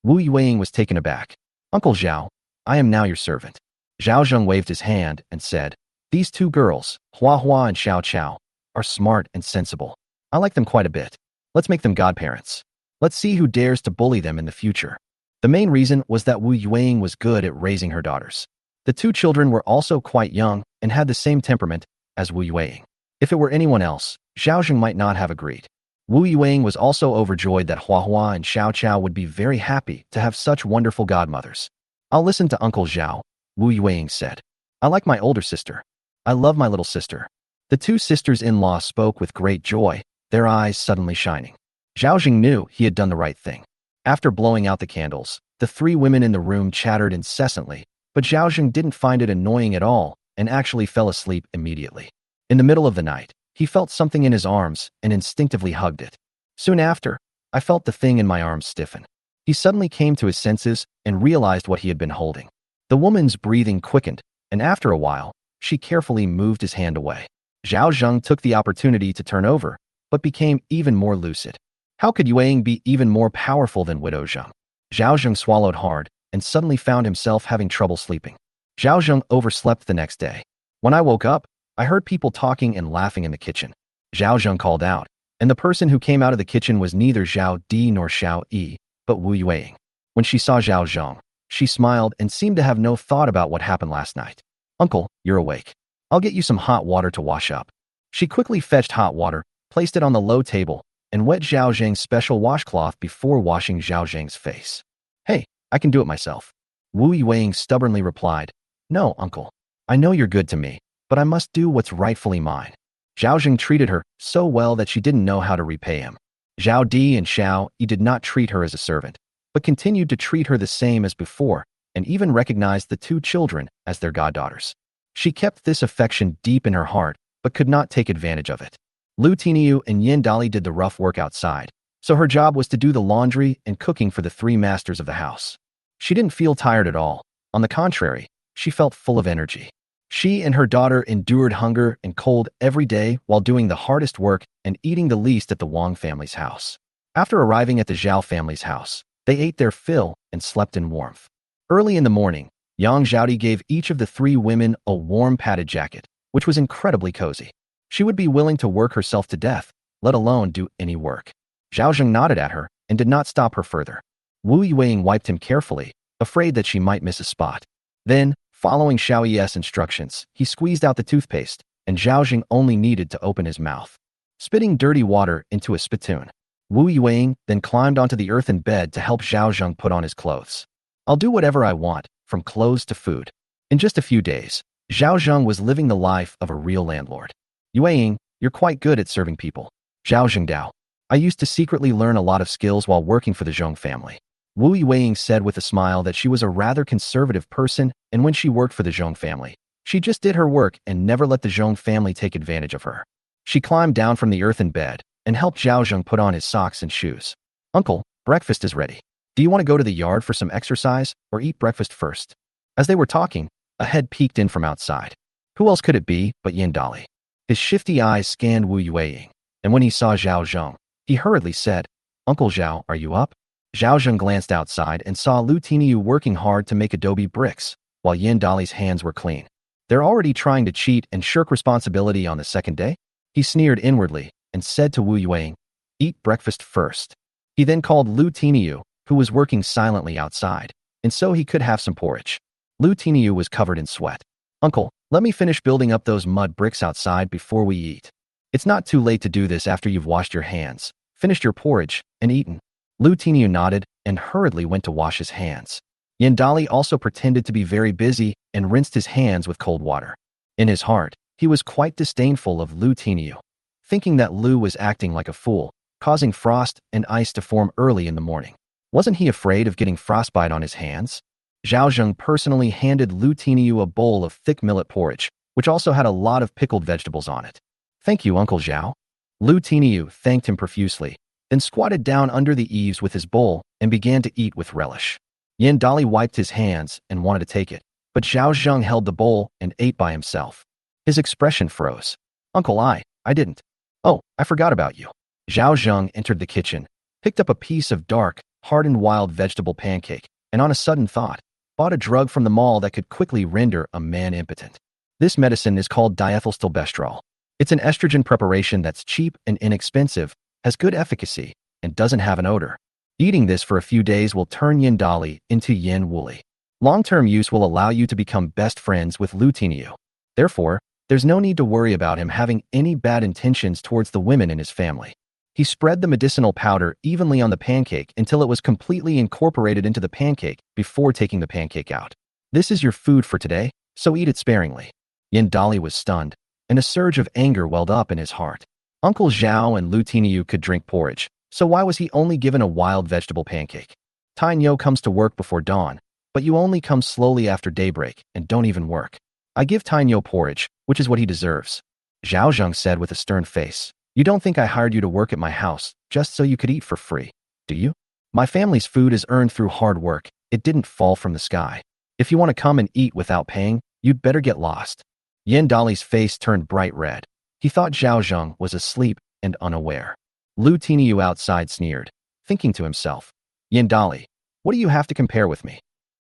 Wu Yueing was taken aback. "Uncle Zhao, I am now your servant." Zhao Zheng waved his hand and said, "These 2 girls, Hua Hua and Xiao Qiao, are smart and sensible. I like them quite a bit. Let's make them godparents. Let's see who dares to bully them in the future." The main reason was that Wu Yueing was good at raising her daughters. The 2 children were also quite young and had the same temperament as Wu Yueing. If it were anyone else, Zhao Zheng might not have agreed. Wu Yueing was also overjoyed that Hua Hua and Xiao Qiao would be very happy to have such wonderful godmothers. "I'll listen to Uncle Zhao," Wu Yueing said. "I like my older sister. I love my little sister." The 2 sisters-in-law spoke with great joy, their eyes suddenly shining. Zhao Zheng knew he had done the right thing. After blowing out the candles, the 3 women in the room chattered incessantly, but Zhao Zheng didn't find it annoying at all and actually fell asleep immediately. In the middle of the night, he felt something in his arms and instinctively hugged it. Soon after, I felt the thing in my arms stiffen. He suddenly came to his senses and realized what he had been holding. The woman's breathing quickened, and after a while, she carefully moved his hand away. Zhao Zheng took the opportunity to turn over, but became even more lucid. How could Yueing be even more powerful than Widow Zheng? Zhao Zheng swallowed hard and suddenly found himself having trouble sleeping. Zhao Zheng overslept the next day. When I woke up, I heard people talking and laughing in the kitchen. Zhao Zheng called out, and the person who came out of the kitchen was neither Zhao Di nor Xiao Yi, but Wu Yueing. When she saw Zhao Zheng, she smiled and seemed to have no thought about what happened last night. Uncle, you're awake. I'll get you some hot water to wash up. She quickly fetched hot water, placed it on the low table, and wet Zhao Zheng's special washcloth before washing Zhao Zheng's face. Hey, I can do it myself. Wu Yueying stubbornly replied, No, uncle. I know you're good to me, but I must do what's rightfully mine. Zhao Zheng treated her so well that she didn't know how to repay him. Zhao Di and Xiao Yi did not treat her as a servant, but continued to treat her the same as before, and even recognized the two children as their goddaughters. She kept this affection deep in her heart, but could not take advantage of it. Lu Tiniu and Yin Dali did the rough work outside, so her job was to do the laundry and cooking for the three masters of the house. She didn't feel tired at all. On the contrary, she felt full of energy. She and her daughter endured hunger and cold every day while doing the hardest work and eating the least at the Wang family's house. After arriving at the Zhao family's house, they ate their fill and slept in warmth. Early in the morning, Yang Zhaodi gave each of the three women a warm padded jacket, which was incredibly cozy. She would be willing to work herself to death, let alone do any work. Zhao Zheng nodded at her and did not stop her further. Wu Yueying wiped him carefully, afraid that she might miss a spot. Then, following Xiao Yi's instructions, he squeezed out the toothpaste, and Zhao Zheng only needed to open his mouth, spitting dirty water into a spittoon. Wu Yueying then climbed onto the earthen bed to help Zhao Zheng put on his clothes. I'll do whatever I want, from clothes to food. In just a few days, Zhao Zheng was living the life of a real landlord. Yueying, you're quite good at serving people. Zhao Zhengdao. I used to secretly learn a lot of skills while working for the Zhong family. Wu Yueying said with a smile that she was a rather conservative person, and when she worked for the Zhong family, she just did her work and never let the Zhong family take advantage of her. She climbed down from the earthen bed and helped Zhao Zheng put on his socks and shoes. Uncle, breakfast is ready. Do you want to go to the yard for some exercise or eat breakfast first? As they were talking, a head peeked in from outside. Who else could it be but Yin Dali? His shifty eyes scanned Wu Yueying, and when he saw Zhao Zheng, he hurriedly said, Uncle Zhao, are you up? Zhao Zheng glanced outside and saw Lu Tiniu working hard to make adobe bricks, while Yin Dali's hands were clean. They're already trying to cheat and shirk responsibility on the second day? He sneered inwardly and said to Wu Yueying, Eat breakfast first. He then called Lu Tiniu, who was working silently outside, and so he could have some porridge. Lu Tiniu was covered in sweat. Uncle, let me finish building up those mud bricks outside before we eat. It's not too late to do this after you've washed your hands, finished your porridge, and eaten. Lu Tiniu nodded and hurriedly went to wash his hands. Yin Dali also pretended to be very busy and rinsed his hands with cold water. In his heart, he was quite disdainful of Lu Tiniu, thinking that Lu was acting like a fool, causing frost and ice to form early in the morning. Wasn't he afraid of getting frostbite on his hands? Zhao Zheng personally handed Lu Tiniu a bowl of thick millet porridge, which also had a lot of pickled vegetables on it. Thank you, Uncle Zhao. Lu Tiniu thanked him profusely, then squatted down under the eaves with his bowl and began to eat with relish. Yin Dali wiped his hands and wanted to take it, but Zhao Zheng held the bowl and ate by himself. His expression froze. Uncle, I didn't. Oh, I forgot about you. Zhao Zheng entered the kitchen, picked up a piece of dark, hardened wild vegetable pancake, and on a sudden thought, bought a drug from the mall that could quickly render a man impotent. This medicine is called diethylstilbestrol. It's an estrogen preparation that's cheap and inexpensive, has good efficacy, and doesn't have an odor. Eating this for a few days will turn Yin Dali into Yin Wuli. Long-term use will allow you to become best friends with Lu Tiniu. Therefore, there's no need to worry about him having any bad intentions towards the women in his family. He spread the medicinal powder evenly on the pancake until it was completely incorporated into the pancake before taking the pancake out. This is your food for today, so eat it sparingly. Yin Dali was stunned, and a surge of anger welled up in his heart. Uncle Zhao and Lu Tiniu could drink porridge, so why was he only given a wild vegetable pancake? Tainyo comes to work before dawn, but you only come slowly after daybreak and don't even work. I give Tainyo porridge, which is what he deserves. Zhao Zheng said with a stern face. You don't think I hired you to work at my house just so you could eat for free, do you? My family's food is earned through hard work. It didn't fall from the sky. If you want to come and eat without paying, you'd better get lost. Yin Dali's face turned bright red. He thought Zhao Zheng was asleep and unaware. Lu Tiniu outside sneered, thinking to himself, Yin Dali, what do you have to compare with me?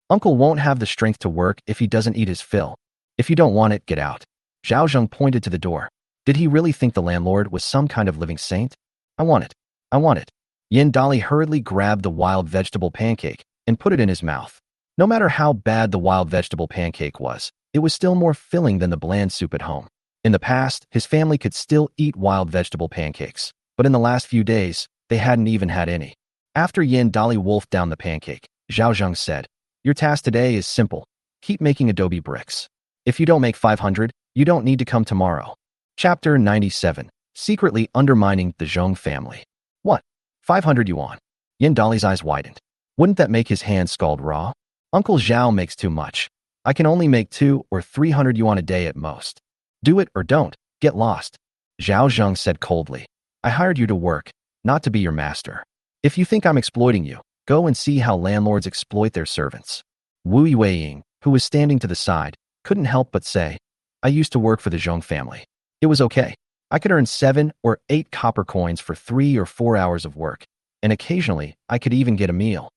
Uncle won't have the strength to work if he doesn't eat his fill. If you don't want it, get out. Zhao Zheng pointed to the door. Did he really think the landlord was some kind of living saint? I want it. I want it. Yin Dali hurriedly grabbed the wild vegetable pancake and put it in his mouth. No matter how bad the wild vegetable pancake was, It was still more filling than the bland soup at home. In the past, his family could still eat wild vegetable pancakes, but in the last few days, they hadn't even had any. After Yin Dali wolfed down the pancake, Zhao Zheng said, "Your task today is simple. Keep making adobe bricks. If you don't make 500, you don't need to come tomorrow." Chapter 97. Secretly undermining the Zheng family. What? 500 yuan? Yin Dali's eyes widened. Wouldn't that make his hands scald raw? Uncle Zhao makes too much. I can only make 200 or 300 yuan a day at most. Do it or don't. Get lost. Zhao Zheng said coldly. I hired you to work, not to be your master. If you think I'm exploiting you, go and see how landlords exploit their servants. Wu Yueying, who was standing to the side, couldn't help but say, I used to work for the Zheng family. It was okay. I could earn 7 or 8 copper coins for 3 or 4 hours of work, and occasionally I could even get a meal.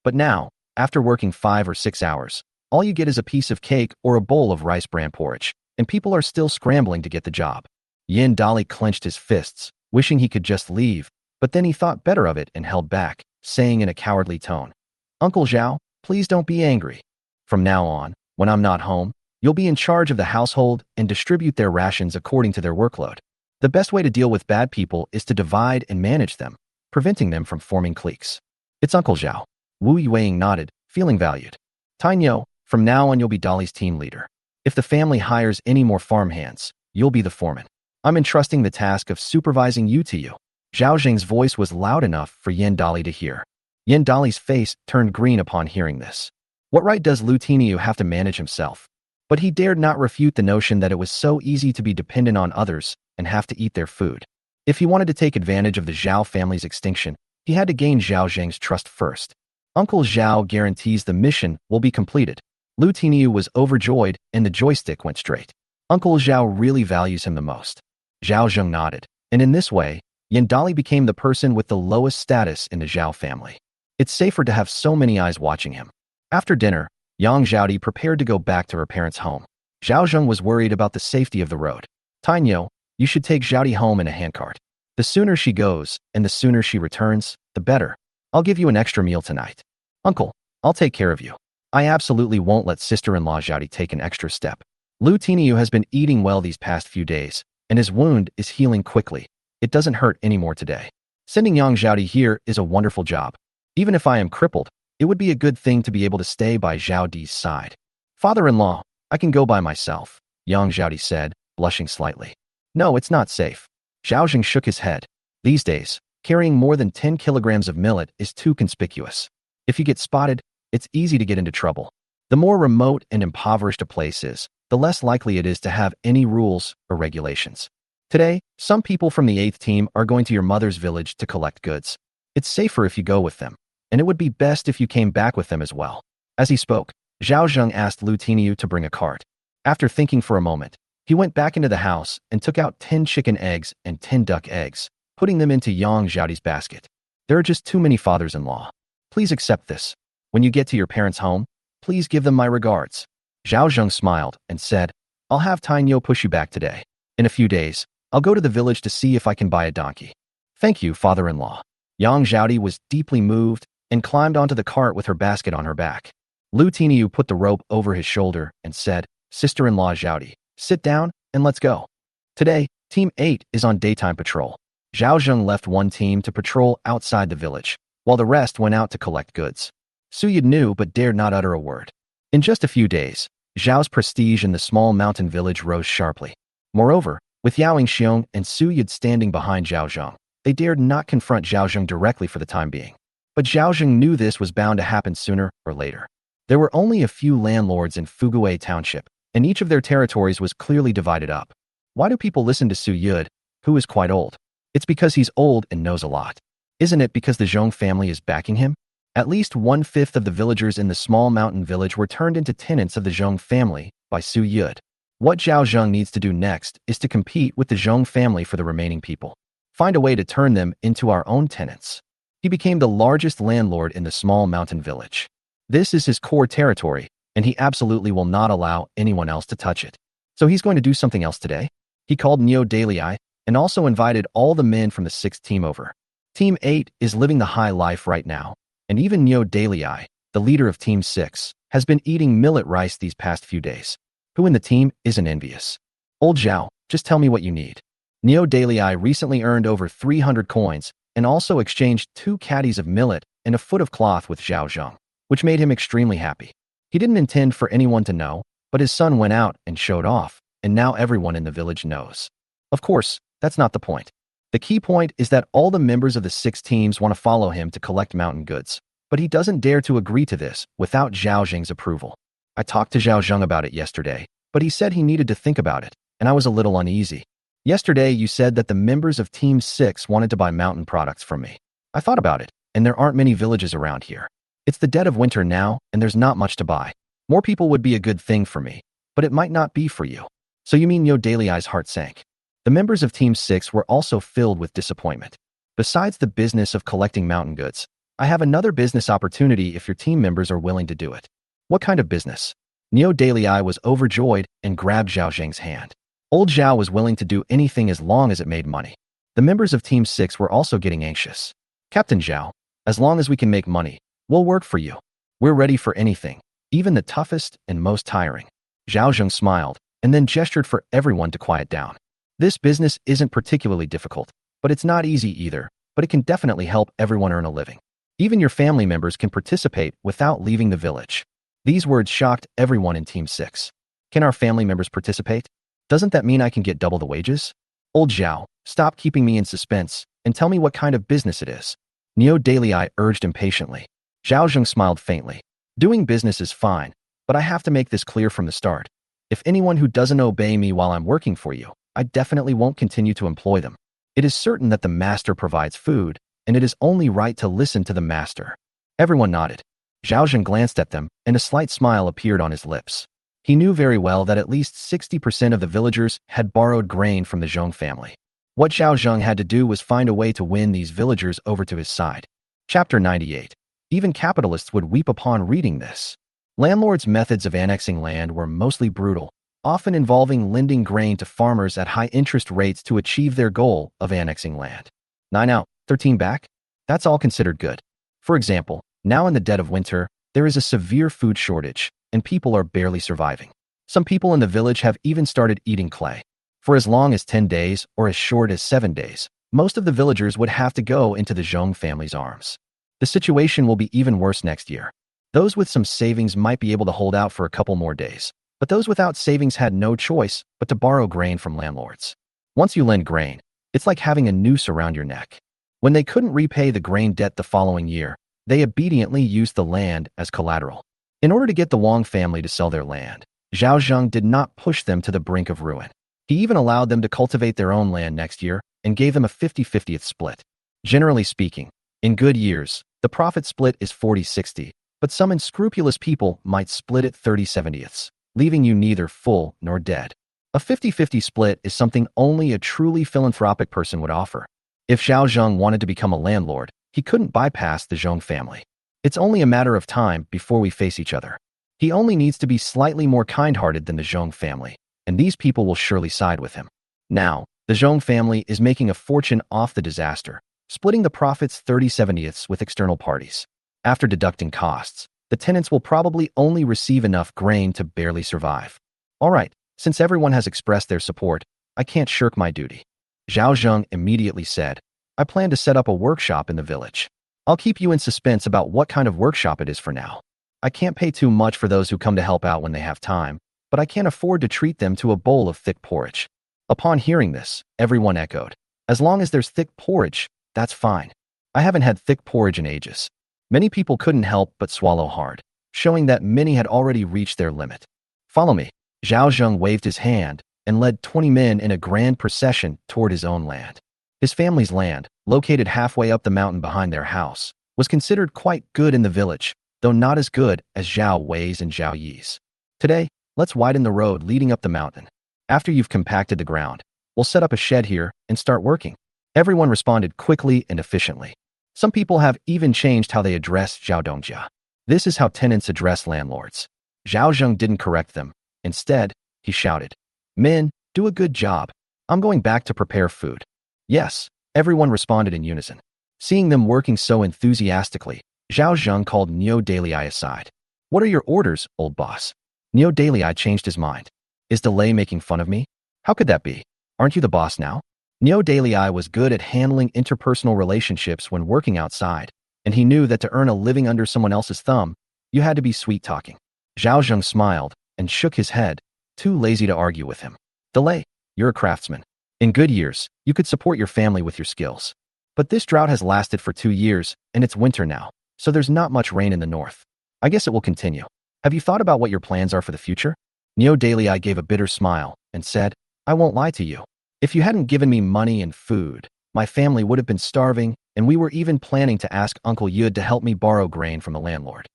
But now, after working 5 or 6 hours, all you get is a piece of cake or a bowl of rice bran porridge, and people are still scrambling to get the job. Yin Dali clenched his fists, wishing he could just leave, but then he thought better of it and held back, saying in a cowardly tone, Uncle Zhao, please don't be angry. From now on, when I'm not home, you'll be in charge of the household and distribute their rations according to their workload. The best way to deal with bad people is to divide and manage them, preventing them from forming cliques. It's Uncle Zhao. Wu Yueying nodded, feeling valued. Tainyo, from now on you'll be Dali's team leader. If the family hires any more farmhands, you'll be the foreman. I'm entrusting the task of supervising you to you. Zhao Zheng's voice was loud enough for Yin Dali to hear. Yin Dali's face turned green upon hearing this. What right does Lu Tiniu have to manage himself? But he dared not refute the notion that it was so easy to be dependent on others and have to eat their food. If he wanted to take advantage of the Zhao family's extinction, he had to gain Zhao Zheng's trust first. Uncle Zhao guarantees the mission will be completed. Lu Tiniu was overjoyed and the joystick went straight. Uncle Zhao really values him the most. Zhao Zheng nodded, and in this way, Yin Dali became the person with the lowest status in the Zhao family. It's safer to have so many eyes watching him. After dinner, Yang Zhaodi prepared to go back to her parents' home. Zhao Zheng was worried about the safety of the road. Tainyo, you should take Zhaodi home in a handcart. The sooner she goes and the sooner she returns, the better. I'll give you an extra meal tonight. Uncle, I'll take care of you. I absolutely won't let sister-in-law Zhaodi take an extra step. Lu Tiniu has been eating well these past few days, and his wound is healing quickly. It doesn't hurt anymore today. Sending Yang Zhaodi here is a wonderful job. Even if I am crippled, it would be a good thing to be able to stay by Zhao Di's side. Father-in-law, I can go by myself, Yang Zhaodi said, blushing slightly. No, it's not safe. Zhao Zheng shook his head. These days, carrying more than 10 kilograms of millet is too conspicuous. If you get spotted, it's easy to get into trouble. The more remote and impoverished a place is, the less likely it is to have any rules or regulations. Today, some people from the 8th team are going to your mother's village to collect goods. It's safer if you go with them, and it would be best if you came back with them as well. As he spoke, Zhao Zheng asked Lu Tiniu to bring a cart. After thinking for a moment, he went back into the house and took out 10 chicken eggs and 10 duck eggs, putting them into Yang Zhaodi's basket. There are just too many fathers-in-law. Please accept this. When you get to your parents' home, please give them my regards. Zhao Zheng smiled and said, I'll have Tainyo push you back today. In a few days, I'll go to the village to see if I can buy a donkey. Thank you, father-in-law. Yang Zhaodi was deeply moved and climbed onto the cart with her basket on her back. Lu Tiniu put the rope over his shoulder and said, Sister-in-law Zhaodi, sit down and let's go. Today, Team 8 is on daytime patrol. Zhao Zheng left one team to patrol outside the village, while the rest went out to collect goods. Su Yid knew but dared not utter a word. In just a few days, Zhao's prestige in the small mountain village rose sharply. Moreover, with Yao Yingxiong and Su Yid standing behind Zhao Zheng, they dared not confront Zhao Zheng directly for the time being. But Zhao Zheng knew this was bound to happen sooner or later. There were only a few landlords in Fuguei Township, and each of their territories was clearly divided up. Why do people listen to Su Yid, who is quite old? It's because he's old and knows a lot. Isn't it because the Zhong family is backing him? At least 1/5 of the villagers in the small mountain village were turned into tenants of the Zhong family by Su Yid. What Zhao Zheng needs to do next is to compete with the Zhong family for the remaining people. Find a way to turn them into our own tenants. He became the largest landlord in the small mountain village. This is his core territory, and he absolutely will not allow anyone else to touch it. So he's going to do something else today. He called Neo Dalei and also invited all the men from the 6th team over. Team 8 is living the high life right now, and even Neo Dalei, the leader of Team 6, has been eating millet rice these past few days. Who in the team isn't envious? Old Zhao, just tell me what you need. Neo Daily Eye recently earned over 300 coins and also exchanged 2 caddies of millet and a foot of cloth with Zhao Zheng, which made him extremely happy. He didn't intend for anyone to know, but his son went out and showed off, and now everyone in the village knows. Of course, that's not the point. The key point is that all the members of the 6 teams want to follow him to collect mountain goods, but he doesn't dare to agree to this without Zhao Zheng's approval. I talked to Zhao Zheng about it yesterday, but he said he needed to think about it, and I was a little uneasy. Yesterday, you said that the members of Team 6 wanted to buy mountain products from me. I thought about it, and there aren't many villages around here. It's the dead of winter now, and there's not much to buy. More people would be a good thing for me, but it might not be for you. So you mean Yo Daily Eye's heart sank? The members of Team 6 were also filled with disappointment. Besides the business of collecting mountain goods, I have another business opportunity if your team members are willing to do it. What kind of business? Neo Daily Eye was overjoyed and grabbed Zhao Zheng's hand. Old Zhao was willing to do anything as long as it made money. The members of Team 6 were also getting anxious. Captain Zhao, as long as we can make money, we'll work for you. We're ready for anything, even the toughest and most tiring. Zhao Zheng smiled and then gestured for everyone to quiet down. This business isn't particularly difficult, but it's not easy either, but it can definitely help everyone earn a living. Even your family members can participate without leaving the village. These words shocked everyone in Team 6. Can our family members participate? Doesn't that mean I can get double the wages? Old Zhao, stop keeping me in suspense and tell me what kind of business it is. Neo Daily Eye urged impatiently. Zhao Zheng smiled faintly. Doing business is fine, but I have to make this clear from the start. If anyone who doesn't obey me while I'm working for you, I definitely won't continue to employ them. It is certain that the master provides food, and it is only right to listen to the master. Everyone nodded. Zhao Zheng glanced at them, and a slight smile appeared on his lips. He knew very well that at least 60% of the villagers had borrowed grain from the Zheng family. What Zhao Zheng had to do was find a way to win these villagers over to his side. Chapter 98. Even capitalists would weep upon reading this. Landlords' methods of annexing land were mostly brutal, often involving lending grain to farmers at high interest rates to achieve their goal of annexing land. 9 out, 13 back? That's all considered good. For example, now in the dead of winter, there is a severe food shortage, and people are barely surviving. Some people in the village have even started eating clay. For as long as 10 days or as short as 7 days, most of the villagers would have to go into the Zheng family's arms. The situation will be even worse next year. Those with some savings might be able to hold out for a couple more days, but those without savings had no choice but to borrow grain from landlords. Once you lend grain, it's like having a noose around your neck. When they couldn't repay the grain debt the following year, they obediently used the land as collateral. In order to get the Wang family to sell their land, Zhao Zheng did not push them to the brink of ruin. He even allowed them to cultivate their own land next year and gave them a 50-50th split. Generally speaking, in good years, the profit split is 40-60, but some unscrupulous people might split it 30-70ths, leaving you neither full nor dead. A 50-50 split is something only a truly philanthropic person would offer. If Zhao Zheng wanted to become a landlord, he couldn't bypass the Zheng family. It's only a matter of time before we face each other. He only needs to be slightly more kind-hearted than the Zheng family, and these people will surely side with him. Now, the Zheng family is making a fortune off the disaster, splitting the profits 30-70ths with external parties. After deducting costs, the tenants will probably only receive enough grain to barely survive. All right, since everyone has expressed their support, I can't shirk my duty. Zhao Zheng immediately said, I plan to set up a workshop in the village. I'll keep you in suspense about what kind of workshop it is for now. I can't pay too much for those who come to help out when they have time, but I can't afford to treat them to a bowl of thick porridge. Upon hearing this, everyone echoed, as long as there's thick porridge, that's fine. I haven't had thick porridge in ages. Many people couldn't help but swallow hard, showing that many had already reached their limit. Follow me. Zhao Zheng waved his hand and led 20 men in a grand procession toward his own land. His family's land, located halfway up the mountain behind their house, was considered quite good in the village, though not as good as Zhao Wei's and Zhao Yi's. Today, let's widen the road leading up the mountain. After you've compacted the ground, we'll set up a shed here and start working. Everyone responded quickly and efficiently. Some people have even changed how they address Zhao Dongjia. This is how tenants address landlords. Zhao Zheng didn't correct them. Instead, he shouted, Men, do a good job. I'm going back to prepare food. Yes, everyone responded in unison. Seeing them working so enthusiastically, Zhao Zheng called Neo Daily Eye aside. What are your orders, old boss? Neo Daily Eye changed his mind. Is delay making fun of me? How could that be? Aren't you the boss now? Neo Daily Eye was good at handling interpersonal relationships when working outside, and he knew that to earn a living under someone else's thumb, you had to be sweet-talking. Zhao Zheng smiled and shook his head, too lazy to argue with him. Delay, you're a craftsman. In good years, you could support your family with your skills. But this drought has lasted for 2 years, and it's winter now, so there's not much rain in the north. I guess it will continue. Have you thought about what your plans are for the future? Neo Daily Eye gave a bitter smile and said, I won't lie to you. If you hadn't given me money and food, my family would have been starving, and we were even planning to ask Uncle Yud to help me borrow grain from the landlord.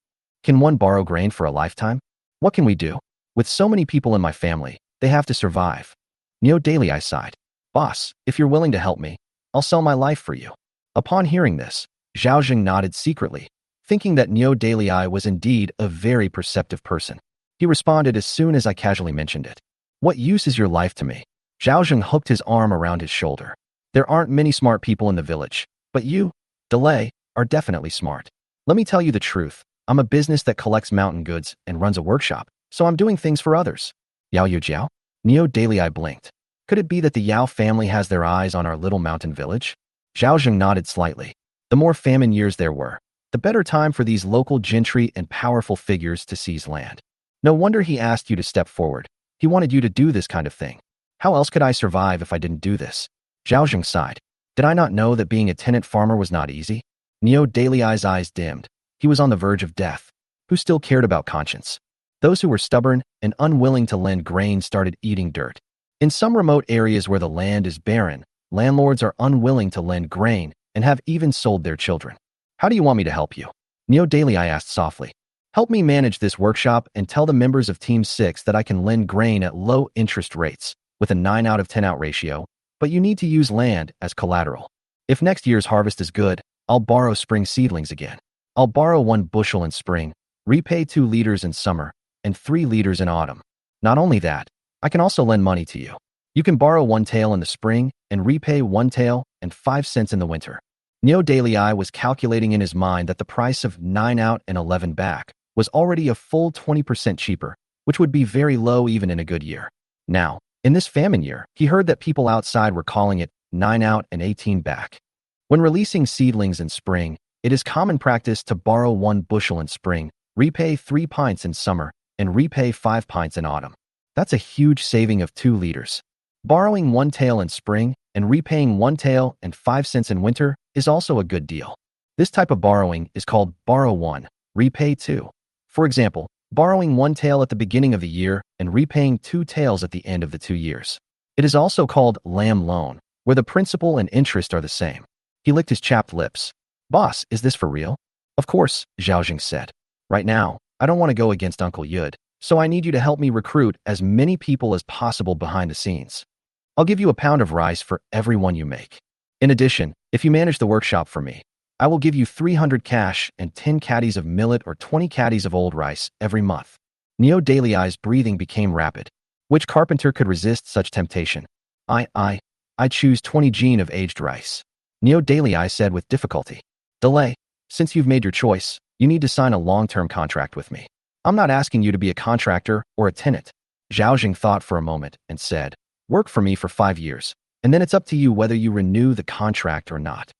Can one borrow grain for a lifetime? What can we do? With so many people in my family, they have to survive. Neo Daily Eye sighed. Boss, if you're willing to help me, I'll sell my life for you. Upon hearing this, Zhao Zheng nodded secretly, thinking that Neo Daily Eye was indeed a very perceptive person. He responded as soon as I casually mentioned it. What use is your life to me? Zhao Zheng hooked his arm around his shoulder. There aren't many smart people in the village, but you, Delay, are definitely smart. Let me tell you the truth. I'm a business that collects mountain goods and runs a workshop, so I'm doing things for others. Yao Yu Jiao? Neo Daily Eye blinked. Could it be that the Yao family has their eyes on our little mountain village? Zhao Zheng nodded slightly. The more famine years there were, the better time for these local gentry and powerful figures to seize land. No wonder he asked you to step forward. He wanted you to do this kind of thing. How else could I survive if I didn't do this? Zhao Zheng sighed. Did I not know that being a tenant farmer was not easy? Neo Daily Eye's eyes dimmed. He was on the verge of death. Who still cared about conscience? Those who were stubborn and unwilling to lend grain started eating dirt. In some remote areas where the land is barren, landlords are unwilling to lend grain and have even sold their children. How do you want me to help you? Neo Daily Eye asked softly. Help me manage this workshop and tell the members of Team 6 that I can lend grain at low interest rates, with a 9 out of 10 out ratio, but you need to use land as collateral. If next year's harvest is good, I'll borrow spring seedlings again. I'll borrow 1 bushel in spring, repay 2 liters in summer, and 3 liters in autumn. Not only that, I can also lend money to you. You can borrow 1 tael in the spring and repay 1 tael and 5 cents in the winter. Neo Daily Eye was calculating in his mind that the price of 9 out and 11 back was already a full 20% cheaper, which would be very low even in a good year. Now, in this famine year, he heard that people outside were calling it 9 out and 18 back. When releasing seedlings in spring, it is common practice to borrow 1 bushel in spring, repay 3 pints in summer, and repay 5 pints in autumn. That's a huge saving of 2 liters. Borrowing 1 tael in spring and repaying 1 tael and 5 cents in winter is also a good deal. This type of borrowing is called borrow 1, repay 2. For example, borrowing 1 tael at the beginning of the year and repaying 2 taels at the end of the 2 years. It is also called lamb loan, where the principal and interest are the same. He licked his chapped lips. Boss, is this for real? Of course, Zhao Zheng said. Right now, I don't want to go against Uncle Yud, so I need you to help me recruit as many people as possible behind the scenes. I'll give you a pound of rice for every one you make. In addition, if you manage the workshop for me, I will give you 300 cash and 10 caddies of millet or 20 caddies of old rice every month. Neo Daily Eye's breathing became rapid. Which carpenter could resist such temptation? I choose 20 gene of aged rice. Neo Daily Eye said with difficulty. Delay, since you've made your choice, you need to sign a long-term contract with me. I'm not asking you to be a contractor or a tenant. Zhao Zheng thought for a moment and said, work for me for 5 years, and then it's up to you whether you renew the contract or not.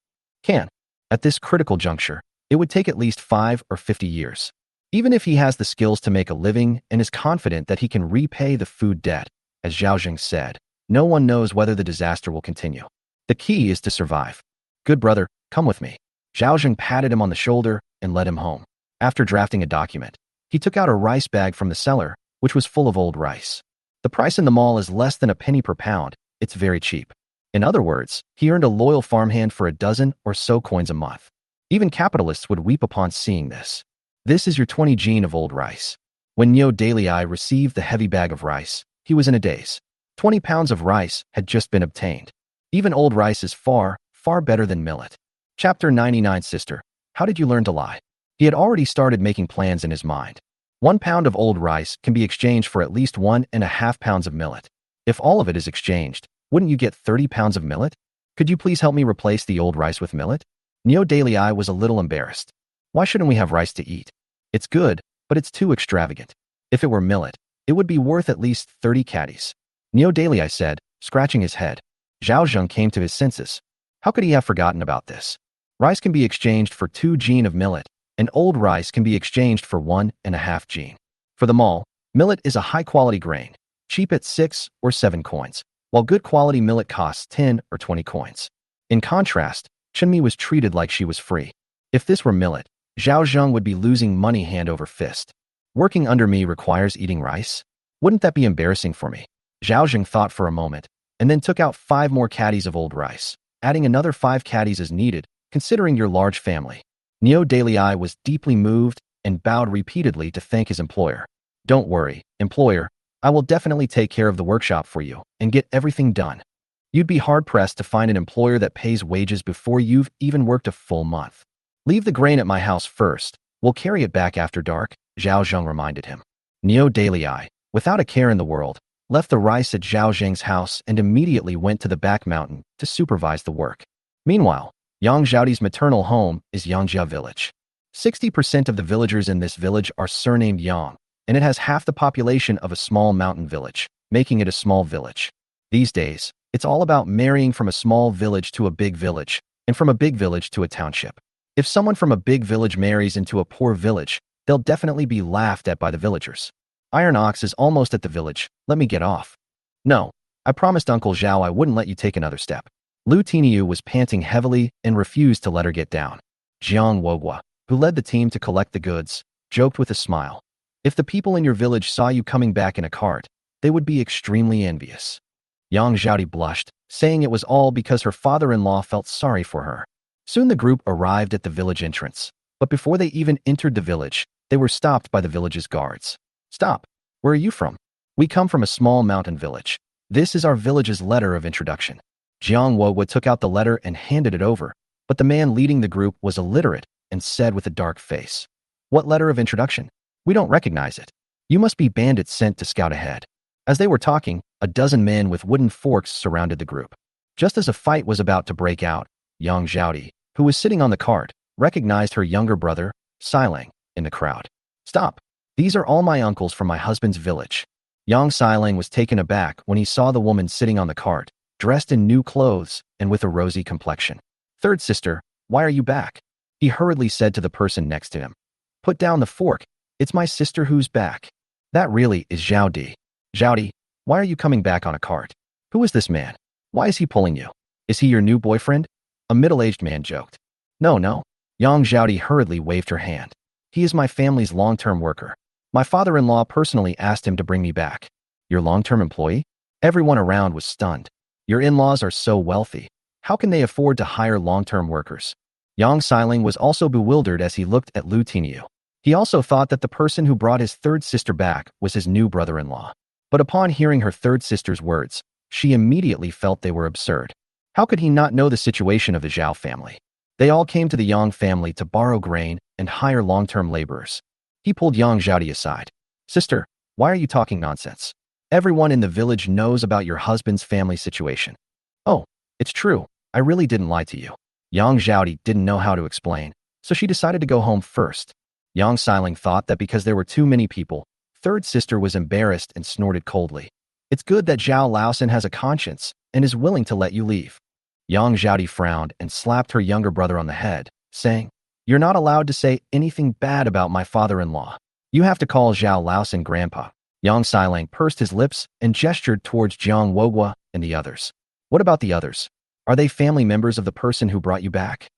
At this critical juncture, it would take at least 5 or 50 years. Even if he has the skills to make a living and is confident that he can repay the food debt, as Zhao Zheng said, no one knows whether the disaster will continue. The key is to survive. Good brother, come with me. Zhao Zheng patted him on the shoulder and led him home. After drafting a document, he took out a rice bag from the cellar, which was full of old rice. The price in the mall is less than a penny per pound. It's very cheap. In other words, he earned a loyal farmhand for a dozen or so coins a month. Even capitalists would weep upon seeing this. This is your 20 gene of old rice. When Neo Daily Eye received the heavy bag of rice, he was in a daze. 20 pounds of rice had just been obtained. Even old rice is far, far better than millet. Chapter 99. Sister, how did you learn to lie? He had already started making plans in his mind. 1 pound of old rice can be exchanged for at least 1.5 pounds of millet. If all of it is exchanged, wouldn't you get 30 pounds of millet? Could you please help me replace the old rice with millet? Neo Daily Eye was a little embarrassed. Why shouldn't we have rice to eat? It's good, but it's too extravagant. If it were millet, It would be worth at least 30 caddies. Neo daily, I said, scratching his head. Zhao Zheng came to his senses. How could he have forgotten about this? Rice can be exchanged for 2 gene of millet, and old rice can be exchanged for 1.5 gene. For them all, millet is a high-quality grain, cheap at 6 or 7 coins, while good quality millet costs 10 or 20 coins. In contrast, Chenmi was treated like she was free. If this were millet, Zhao Zheng would be losing money hand over fist. Working under me requires eating rice? Wouldn't that be embarrassing for me? Zhao Zheng thought for a moment, and then took out 5 more caddies of old rice, adding another 5 caddies as needed, considering your large family. Neo Daily Eye was deeply moved and bowed repeatedly to thank his employer. Don't worry, employer, I will definitely take care of the workshop for you and get everything done. You'd be hard-pressed to find an employer that pays wages before you've even worked a full month. Leave the grain at my house first. We'll carry it back after dark, Zhao Zheng reminded him. Neo Daily Eye, without a care in the world, left the rice at Zhao Zheng's house and immediately went to the back mountain to supervise the work. Meanwhile, Yang Zhaodi's maternal home is Yangjia village. 60% of the villagers in this village are surnamed Yang, and it has half the population of a small mountain village, making it a small village. These days, it's all about marrying from a small village to a big village, and from a big village to a township. If someone from a big village marries into a poor village, they'll definitely be laughed at by the villagers. Iron Ox is almost at the village. Let me get off. No, I promised Uncle Zhao I wouldn't let you take another step. Lu Tiniu was panting heavily and refused to let her get down. Jiang Wogua, who led the team to collect the goods, joked with a smile. If the people in your village saw you coming back in a cart, they would be extremely envious. Yang Zhaodi blushed, saying it was all because her father-in-law felt sorry for her. Soon the group arrived at the village entrance, but before they even entered the village, they were stopped by the village's guards. Stop! Where are you from? We come from a small mountain village. This is our village's letter of introduction. Jiang Wogua took out the letter and handed it over, but the man leading the group was illiterate and said with a dark face, "What letter of introduction? We don't recognize it. You must be bandits sent to scout ahead." As they were talking, a dozen men with wooden forks surrounded the group. Just as a fight was about to break out, Yang Zhaodi, who was sitting on the cart, recognized her younger brother, Silang, in the crowd. "Stop! These are all my uncles from my husband's village." Yang Silang was taken aback when he saw the woman sitting on the cart, dressed in new clothes and with a rosy complexion. "Third sister, why are you back?" he hurriedly said to the person next to him. "Put down the fork. It's my sister who's back." "That really is Zhao Di. Zhao Di, why are you coming back on a cart? Who is this man? Why is he pulling you? Is he your new boyfriend?" A middle-aged man joked. No. Yang Zhaodi hurriedly waved her hand. "He is my family's long-term worker. My father-in-law personally asked him to bring me back." "Your long-term employee?" Everyone around was stunned. "Your in-laws are so wealthy. How can they afford to hire long-term workers?" Yang Siling was also bewildered as he looked at Lu Tiniu. He also thought that the person who brought his third sister back was his new brother-in-law. But upon hearing her third sister's words, she immediately felt they were absurd. How could he not know the situation of the Zhao family? They all came to the Yang family to borrow grain and hire long-term laborers. He pulled Yang Zhaodi aside. "Sister, why are you talking nonsense? Everyone in the village knows about your husband's family situation." "Oh, it's true. I really didn't lie to you." Yang Zhaodi didn't know how to explain, so she decided to go home first. Yang Siling thought that because there were too many people, third sister was embarrassed and snorted coldly. "It's good that Zhao Laosan has a conscience and is willing to let you leave." Yang Zhaodi frowned and slapped her younger brother on the head, saying, "You're not allowed to say anything bad about my father-in-law. You have to call Zhao Laosan grandpa." Yang Silang pursed his lips and gestured towards Jiang Wogua and the others. "What about the others? Are they family members of the person who brought you back?"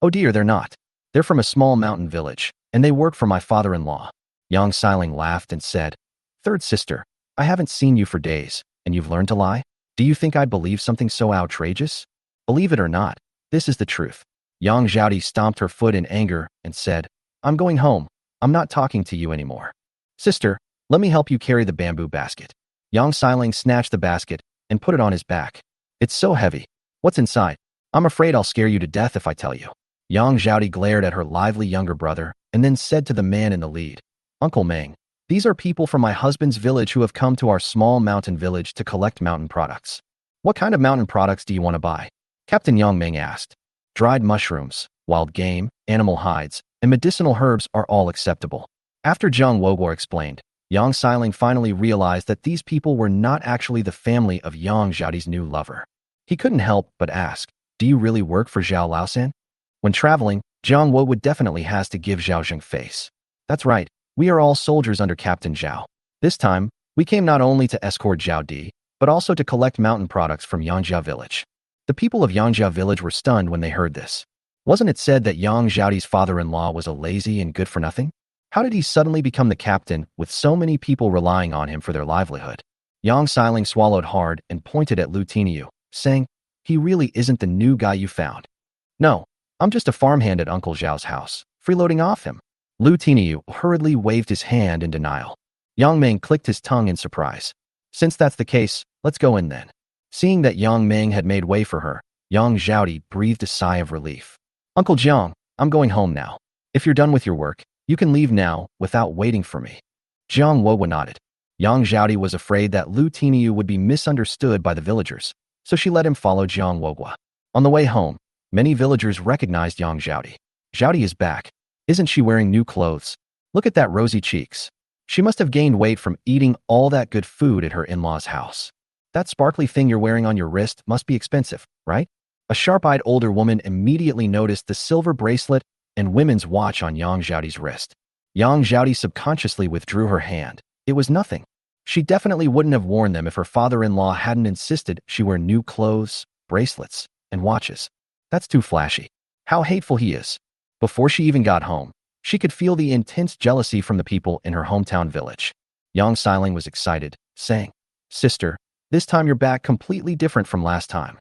"Oh dear, they're not. They're from a small mountain village, and they work for my father-in-law." Yang Siling laughed and said, "Third sister, I haven't seen you for days, and you've learned to lie? Do you think I'd believe something so outrageous? Believe it or not, this is the truth." Yang Zhaodi stomped her foot in anger and said, "I'm going home. I'm not talking to you anymore." "Sister, let me help you carry the bamboo basket." Yang Siling snatched the basket and put it on his back. "It's so heavy. What's inside? I'm afraid I'll scare you to death if I tell you." Yang Zhaodi glared at her lively younger brother and then said to the man in the lead, "Uncle Meng, these are people from my husband's village who have come to our small mountain village to collect mountain products." "What kind of mountain products do you want to buy?" Captain Yang Meng asked. "Dried mushrooms, wild game, animal hides, and medicinal herbs are all acceptable." After Zhang Wogor explained, Yang Xiling finally realized that these people were not actually the family of Yang Zhaoti's new lover. He couldn't help but ask, "Do you really work for Zhao Laosan?" When traveling, Jiang Wo would definitely has to give Zhao Zheng face. "That's right, we are all soldiers under Captain Zhao. This time, we came not only to escort Zhao Di, but also to collect mountain products from Yangjia village." The people of Yangjia village were stunned when they heard this. Wasn't it said that Yang Zhaoti's father-in-law was a lazy and good-for-nothing? How did he suddenly become the captain with so many people relying on him for their livelihood? Yang Xiling swallowed hard and pointed at Lu Tiniu, saying, "He really isn't the new guy you found." "No, I'm just a farmhand at Uncle Zhao's house, freeloading off him." Lu Tiniu hurriedly waved his hand in denial. Yang Meng clicked his tongue in surprise. "Since that's the case, let's go in then." Seeing that Yang Meng had made way for her, Yang Zhaoti breathed a sigh of relief. "Uncle Jiang, I'm going home now. If you're done with your work, you can leave now without waiting for me." Jiang Wo nodded. Yang Zhaoti was afraid that Lu Tiniu would be misunderstood by the villagers, so she let him follow Jiang Wo. On the way home, many villagers recognized Yang Zhaoti. "Zhaoti is back. Isn't she wearing new clothes? Look at that rosy cheeks. She must have gained weight from eating all that good food at her in-laws' house. That sparkly thing you're wearing on your wrist must be expensive, right?" A sharp-eyed older woman immediately noticed the silver bracelet and women's watch on Yang Zhaoti's wrist. Yang Zhaoti subconsciously withdrew her hand. It was nothing. She definitely wouldn't have worn them if her father-in-law hadn't insisted she wear new clothes, bracelets, and watches. That's too flashy. How hateful he is. Before she even got home, she could feel the intense jealousy from the people in her hometown village. Yang Xiling was excited, saying, "Sister, this time you're back completely different from last time."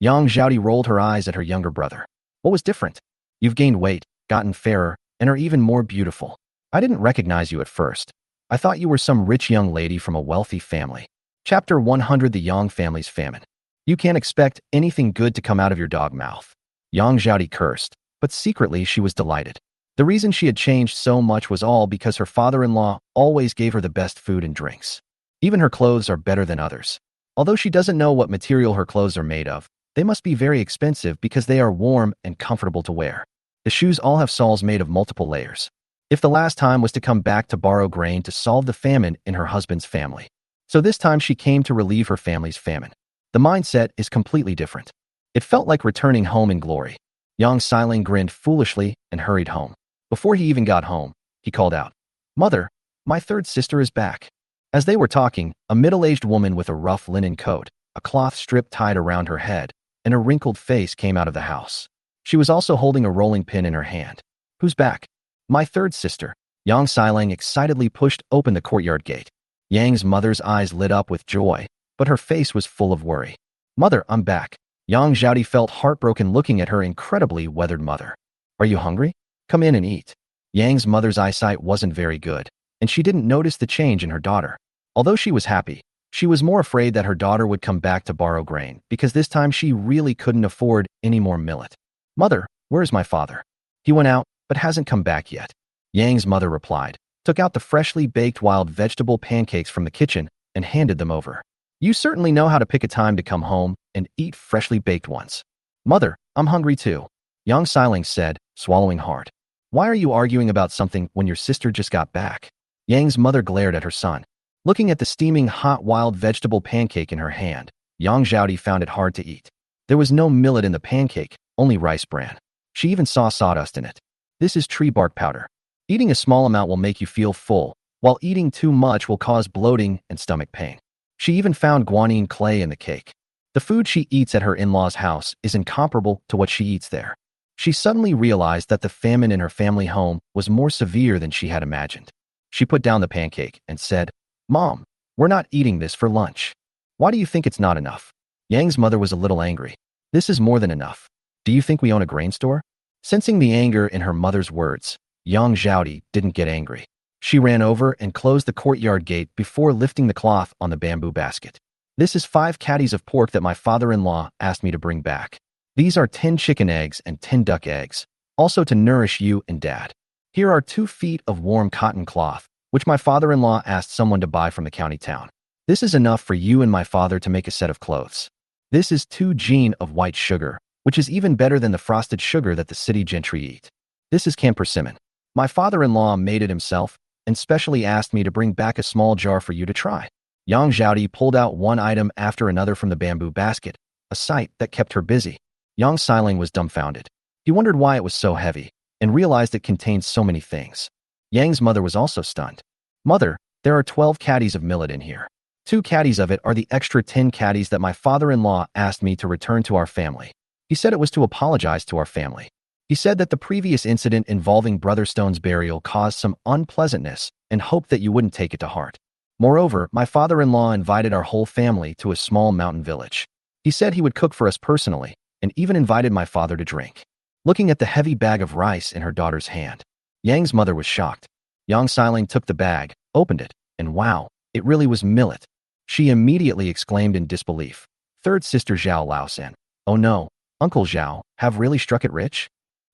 Yang Zhaoti rolled her eyes at her younger brother. "What was different?" "You've gained weight, gotten fairer, and are even more beautiful. I didn't recognize you at first. I thought you were some rich young lady from a wealthy family." Chapter 100: The Yang Family's Famine. "You can't expect anything good to come out of your dog mouth." Yang Zhaoti cursed, but secretly she was delighted. The reason she had changed so much was all because her father-in-law always gave her the best food and drinks. Even her clothes are better than others. Although she doesn't know what material her clothes are made of, they must be very expensive because they are warm and comfortable to wear. The shoes all have soles made of multiple layers. If the last time was to come back to borrow grain to solve the famine in her husband's family, so this time she came to relieve her family's famine. The mindset is completely different. It felt like returning home in glory. Yang Xiling grinned foolishly and hurried home. Before he even got home, he called out, "Mother, my third sister is back." As they were talking, a middle-aged woman with a rough linen coat, a cloth strip tied around her head, and a wrinkled face came out of the house. She was also holding a rolling pin in her hand. "Who's back?" "My third sister." Yang Xiling excitedly pushed open the courtyard gate. Yang's mother's eyes lit up with joy, but her face was full of worry. "Mother, I'm back." Yang Zhaoti felt heartbroken looking at her incredibly weathered mother. "Are you hungry? Come in and eat." Yang's mother's eyesight wasn't very good, and she didn't notice the change in her daughter. Although she was happy, she was more afraid that her daughter would come back to borrow grain, because this time she really couldn't afford any more millet. "Mother, where's my father?" "He went out, but hasn't come back yet." Yang's mother replied, took out the freshly baked wild vegetable pancakes from the kitchen, and handed them over. "You certainly know how to pick a time to come home and eat freshly baked ones." "Mother, I'm hungry too," Yang Xiling said, swallowing hard. "Why are you arguing about something when your sister just got back?" Yang's mother glared at her son. Looking at the steaming hot wild vegetable pancake in her hand, Yang Zhaoti found it hard to eat. There was no millet in the pancake, only rice bran. She even saw sawdust in it. "This is tree bark powder. Eating a small amount will make you feel full, while eating too much will cause bloating and stomach pain." She even found guanine clay in the cake. The food she eats at her in-laws' house is incomparable to what she eats there. She suddenly realized that the famine in her family home was more severe than she had imagined. She put down the pancake and said, "Mom, we're not eating this for lunch." "Why do you think it's not enough?" Yang's mother was a little angry. "This is more than enough. Do you think we own a grain store?" Sensing the anger in her mother's words, Yang Zhaoti didn't get angry. She ran over and closed the courtyard gate before lifting the cloth on the bamboo basket. "This is 5 catties of pork that my father-in-law asked me to bring back. These are 10 chicken eggs and 10 duck eggs, also to nourish you and Dad. Here are 2 feet of warm cotton cloth, which my father-in-law asked someone to buy from the county town. This is enough for you and my father to make a set of clothes. This is 2 jean of white sugar, which is even better than the frosted sugar that the city gentry eat. This is can persimmon. My father-in-law made it himself, and specially asked me to bring back a small jar for you to try. Yang Zhaodi pulled out one item after another from the bamboo basket, a sight that kept her busy. Yang Xiling was dumbfounded. He wondered why it was so heavy, and realized it contained so many things. Yang's mother was also stunned. "Mother, there are 12 caddies of millet in here. 2 caddies of it are the extra 10 caddies that my father-in-law asked me to return to our family. He said it was to apologize to our family. He said that the previous incident involving Brother Stone's burial caused some unpleasantness and hoped that you wouldn't take it to heart. Moreover, my father-in-law invited our whole family to a small mountain village. He said he would cook for us personally, and even invited my father to drink." Looking at the heavy bag of rice in her daughter's hand, Yang's mother was shocked. Yang Xiling took the bag, opened it, and wow, it really was millet. She immediately exclaimed in disbelief. Third sister Zhao Laosan. "Oh no, Uncle Zhao, have really struck it rich?"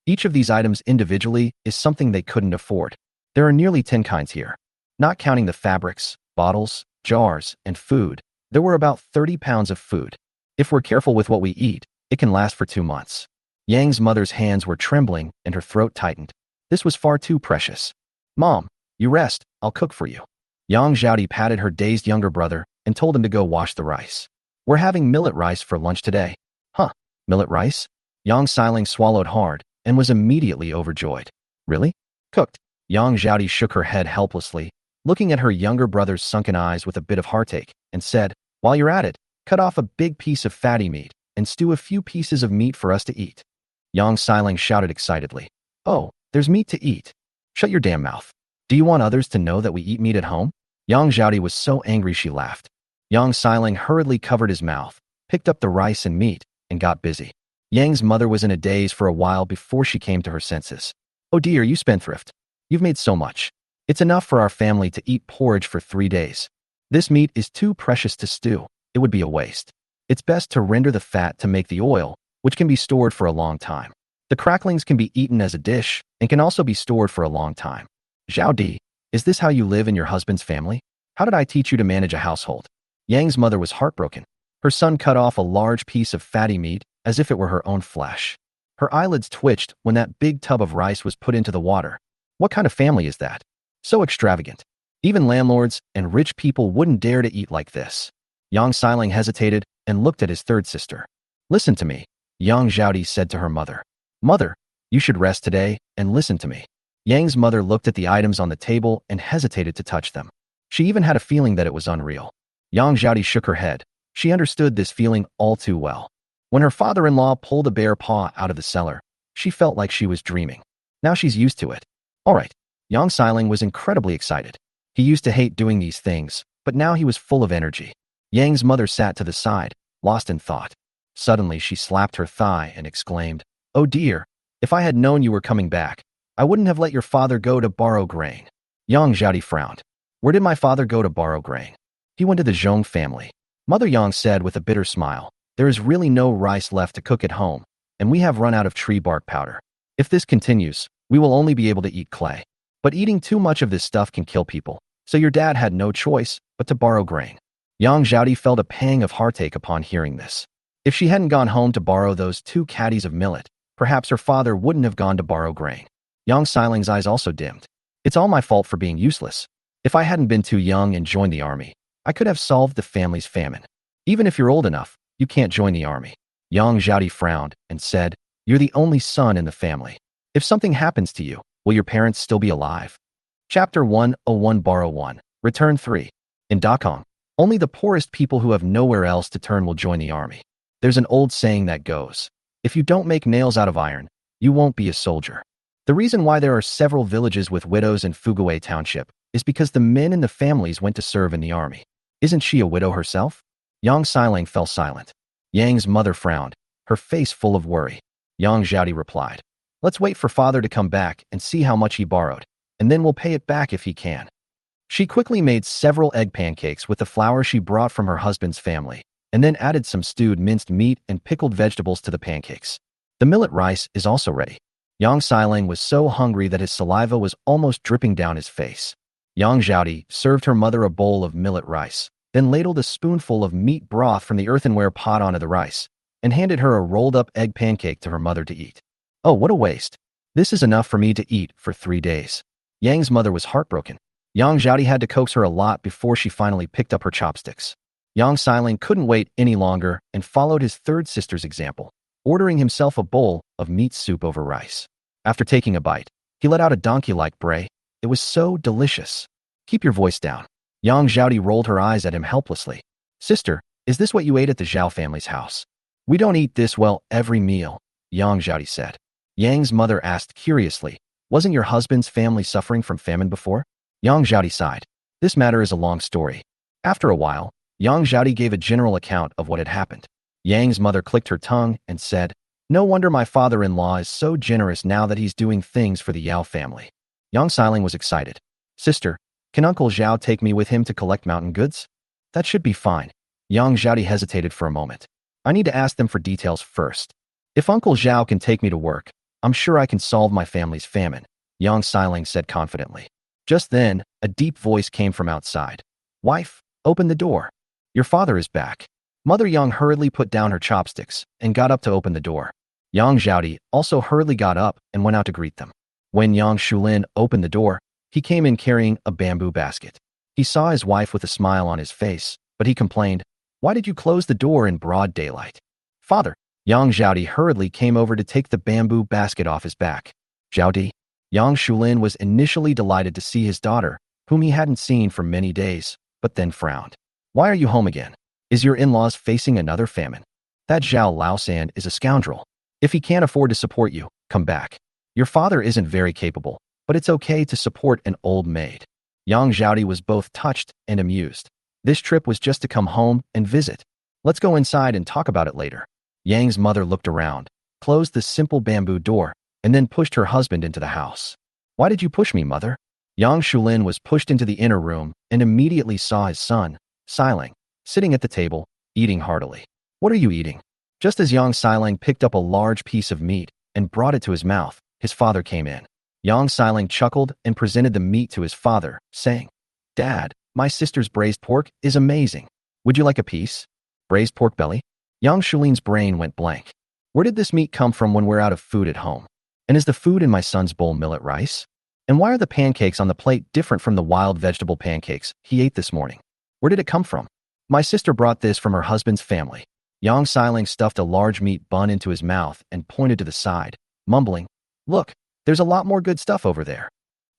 Each of these items individually is something they couldn't afford. There are nearly 10 kinds here. Not counting the fabrics, bottles, jars, and food, there were about 30 pounds of food. If we're careful with what we eat, it can last for 2 months. Yang's mother's hands were trembling and her throat tightened. This was far too precious. "Mom, you rest, I'll cook for you." Yang Zhaodi patted her dazed younger brother and told him to go wash the rice. "We're having millet rice for lunch today." "Huh, millet rice?" Yang Xiling swallowed hard and was immediately overjoyed. "Really? Cooked?" Yang Zhaodi shook her head helplessly, looking at her younger brother's sunken eyes with a bit of heartache, and said, "While you're at it, cut off a big piece of fatty meat and stew a few pieces of meat for us to eat." Yang Xiling shouted excitedly, "Oh, there's meat to eat. Shut your damn mouth. Do you want others to know that we eat meat at home?" Yang Zhaodi was so angry she laughed. Yang Xiling hurriedly covered his mouth, picked up the rice and meat, and got busy. Yang's mother was in a daze for a while before she came to her senses. "Oh dear, you spendthrift. You've made so much. It's enough for our family to eat porridge for 3 days. This meat is too precious to stew. It would be a waste. It's best to render the fat to make the oil, which can be stored for a long time. The cracklings can be eaten as a dish and can also be stored for a long time." "Zhao Di, is this how you live in your husband's family? How did I teach you to manage a household?" Yang's mother was heartbroken. Her son cut off a large piece of fatty meat as if it were her own flesh. Her eyelids twitched when that big tub of rice was put into the water. What kind of family is that? So extravagant. Even landlords and rich people wouldn't dare to eat like this. Yang Xiling hesitated and looked at his third sister. "Listen to me," Yang Zhaodi said to her mother. "Mother, you should rest today and listen to me." Yang's mother looked at the items on the table and hesitated to touch them. She even had a feeling that it was unreal. Yang Zhaodi shook her head. She understood this feeling all too well. When her father-in-law pulled a bare paw out of the cellar, she felt like she was dreaming. Now she's used to it. All right. Yang Xiling was incredibly excited. He used to hate doing these things, but now he was full of energy. Yang's mother sat to the side, lost in thought. Suddenly, she slapped her thigh and exclaimed, "Oh dear, if I had known you were coming back, I wouldn't have let your father go to borrow grain." Yang Zhaodi frowned. "Where did my father go to borrow grain?" "He went to the Zheng family." Mother Yang said with a bitter smile, "There is really no rice left to cook at home, and we have run out of tree bark powder. If this continues, we will only be able to eat clay. But eating too much of this stuff can kill people, so your dad had no choice but to borrow grain." Yang Zhaodi felt a pang of heartache upon hearing this. If she hadn't gone home to borrow those 2 caddies of millet, perhaps her father wouldn't have gone to borrow grain. Yang Xiling's eyes also dimmed. "It's all my fault for being useless. If I hadn't been too young and joined the army, I could have solved the family's famine. Even if you're old enough, you can't join the army." Yang Zhaodi frowned and said, "You're the only son in the family. If something happens to you, will your parents still be alive?" Chapter 101 Borrow 1, Return 3. In Dakong, only the poorest people who have nowhere else to turn will join the army. There's an old saying that goes, "If you don't make nails out of iron, you won't be a soldier." The reason why there are several villages with widows in Fuguwei Township is because the men in the families went to serve in the army. Isn't she a widow herself? Yang Xiling fell silent. Yang's mother frowned, her face full of worry. Yang Zhaodi replied, "Let's wait for father to come back and see how much he borrowed, and then we'll pay it back if he can." She quickly made several egg pancakes with the flour she brought from her husband's family, and then added some stewed minced meat and pickled vegetables to the pancakes. The millet rice is also ready. Yang Xiling was so hungry that his saliva was almost dripping down his face. Yang Zhaodi served her mother a bowl of millet rice, then ladled a spoonful of meat broth from the earthenware pot onto the rice, and handed her a rolled-up egg pancake to her mother to eat. "Oh, what a waste. This is enough for me to eat for 3 days." Yang's mother was heartbroken. Yang Zhaodi had to coax her a lot before she finally picked up her chopsticks. Yang Xiling couldn't wait any longer and followed his third sister's example, ordering himself a bowl of meat soup over rice. After taking a bite, he let out a donkey-like bray. It was so delicious. Keep your voice down. Yang Zhaodi rolled her eyes at him helplessly. Sister, is this what you ate at the Zhao family's house? We don't eat this well every meal, Yang Zhaodi said. Yang's mother asked curiously, wasn't your husband's family suffering from famine before? Yang Zhaodi sighed. This matter is a long story. After a while, Yang Zhaodi gave a general account of what had happened. Yang's mother clicked her tongue and said, no wonder my father-in-law is so generous now that he's doing things for the Yao family. Yang Xiling was excited. Sister, can Uncle Zhao take me with him to collect mountain goods? That should be fine. Yang Zhaodi hesitated for a moment. I need to ask them for details first. If Uncle Zhao can take me to work, I'm sure I can solve my family's famine, Yang Xiling said confidently. Just then, a deep voice came from outside. Wife, open the door. Your father is back. Mother Yang hurriedly put down her chopsticks and got up to open the door. Yang Zhaodi also hurriedly got up and went out to greet them. When Yang Shulin opened the door, he came in carrying a bamboo basket. He saw his wife with a smile on his face, but he complained, why did you close the door in broad daylight? Father, Yang Zhaodi hurriedly came over to take the bamboo basket off his back. Zhaodi, Yang Shulin was initially delighted to see his daughter, whom he hadn't seen for many days, but then frowned. Why are you home again? Is your in-laws facing another famine? That Zhao Laosan is a scoundrel. If he can't afford to support you, come back. Your father isn't very capable, but it's okay to support an old maid. Yang Zhaodi was both touched and amused. This trip was just to come home and visit. Let's go inside and talk about it later. Yang's mother looked around, closed the simple bamboo door, and then pushed her husband into the house. Why did you push me, mother? Yang Shulin was pushed into the inner room and immediately saw his son, Xiling, sitting at the table, eating heartily. What are you eating? Just as Yang Xiling picked up a large piece of meat and brought it to his mouth, his father came in. Yang Xiling chuckled and presented the meat to his father, saying, Dad, my sister's braised pork is amazing. Would you like a piece? Braised pork belly? Yang Shulin's brain went blank. Where did this meat come from when we're out of food at home? And is the food in my son's bowl millet rice? And why are the pancakes on the plate different from the wild vegetable pancakes he ate this morning? Where did it come from? My sister brought this from her husband's family. Yang Xiling stuffed a large meat bun into his mouth and pointed to the side, mumbling, Look, there's a lot more good stuff over there.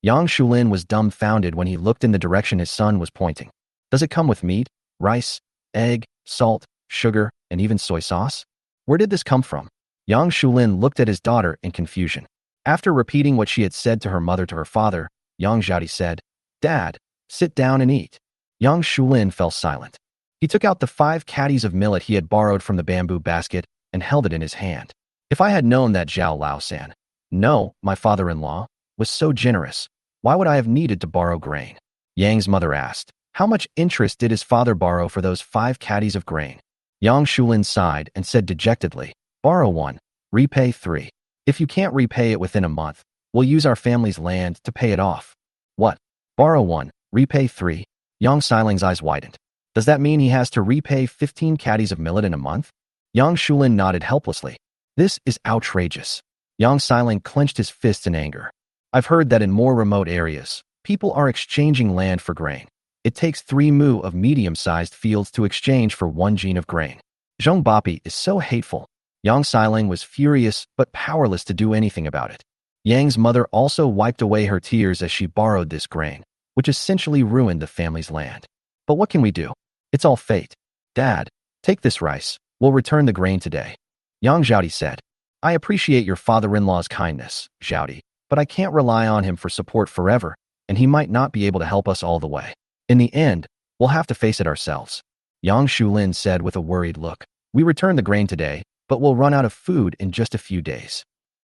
Yang Shulin was dumbfounded when he looked in the direction his son was pointing. Does it come with meat, rice, egg, salt, sugar, and even soy sauce? Where did this come from? Yang Shulin looked at his daughter in confusion. After repeating what she had said to her mother to her father, Yang Zhaodi said, Dad, sit down and eat. Yang Shulin fell silent. He took out the 5 caddies of millet he had borrowed from the bamboo basket and held it in his hand. If I had known that Zhao Laosan, no, my father-in-law, was so generous, why would I have needed to borrow grain? Yang's mother asked, how much interest did his father borrow for those 5 caddies of grain? Yang Shulin sighed and said dejectedly, borrow 1, repay 3. If you can't repay it within a month, we'll use our family's land to pay it off. What? Borrow 1, repay 3? Yang Xiling's eyes widened. Does that mean he has to repay 15 caddies of millet in a month? Yang Shulin nodded helplessly. This is outrageous. Yang Xiling clenched his fists in anger. I've heard that in more remote areas, people are exchanging land for grain. It takes 3 mu of medium-sized fields to exchange for 1 gene of grain. Zhong Bapi is so hateful. Yang Xiling was furious but powerless to do anything about it. Yang's mother also wiped away her tears as she borrowed this grain, which essentially ruined the family's land. But what can we do? It's all fate. Dad, take this rice. We'll return the grain today. Yang Zhaodi said, I appreciate your father-in-law's kindness, Zhaodi, but I can't rely on him for support forever, and he might not be able to help us all the way. In the end, we'll have to face it ourselves. Yang Shulin said with a worried look, we return the grain today, but we'll run out of food in just a few days.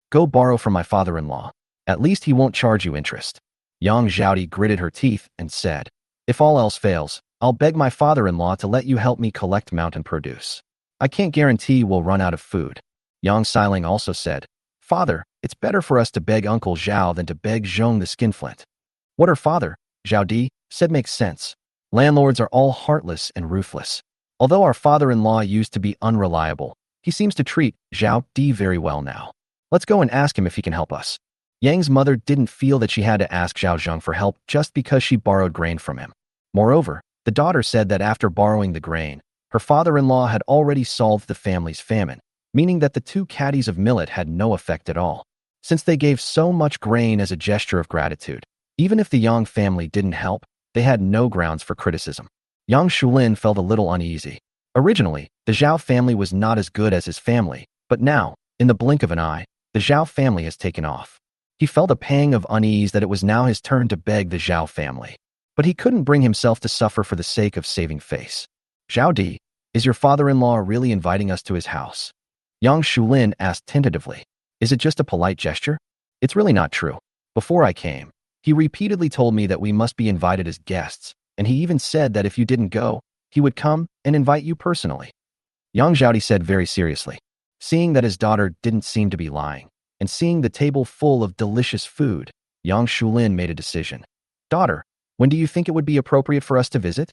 Go borrow from my father-in-law. At least he won't charge you interest. Yang Zhaodi gritted her teeth and said, if all else fails, I'll beg my father-in-law to let you help me collect mountain produce. I can't guarantee we'll run out of food. Yang Xiling also said, Father, it's better for us to beg Uncle Zhao than to beg Zhong the skinflint. What her father, Zhao Di, said makes sense. Landlords are all heartless and ruthless. Although our father-in-law used to be unreliable, he seems to treat Zhao Di very well now. Let's go and ask him if he can help us. Yang's mother didn't feel that she had to ask Zhao Zheng for help just because she borrowed grain from him. Moreover, the daughter said that after borrowing the grain, her father-in-law had already solved the family's famine, meaning that the 2 caddies of millet had no effect at all. Since they gave so much grain as a gesture of gratitude, even if the Yang family didn't help, they had no grounds for criticism. Yang Shulin felt a little uneasy. Originally, the Zhao family was not as good as his family, but now, in the blink of an eye, the Zhao family has taken off. He felt a pang of unease that it was now his turn to beg the Zhao family. But he couldn't bring himself to suffer for the sake of saving face. Zhao Di, is your father-in-law really inviting us to his house? Yang Shulin asked tentatively. Is it just a polite gesture? It's really not true. Before I came, he repeatedly told me that we must be invited as guests, and he even said that if you didn't go, he would come and invite you personally. Yang Zhaodi said very seriously. Seeing that his daughter didn't seem to be lying, and seeing the table full of delicious food, Yang Shulin made a decision. Daughter, when do you think it would be appropriate for us to visit?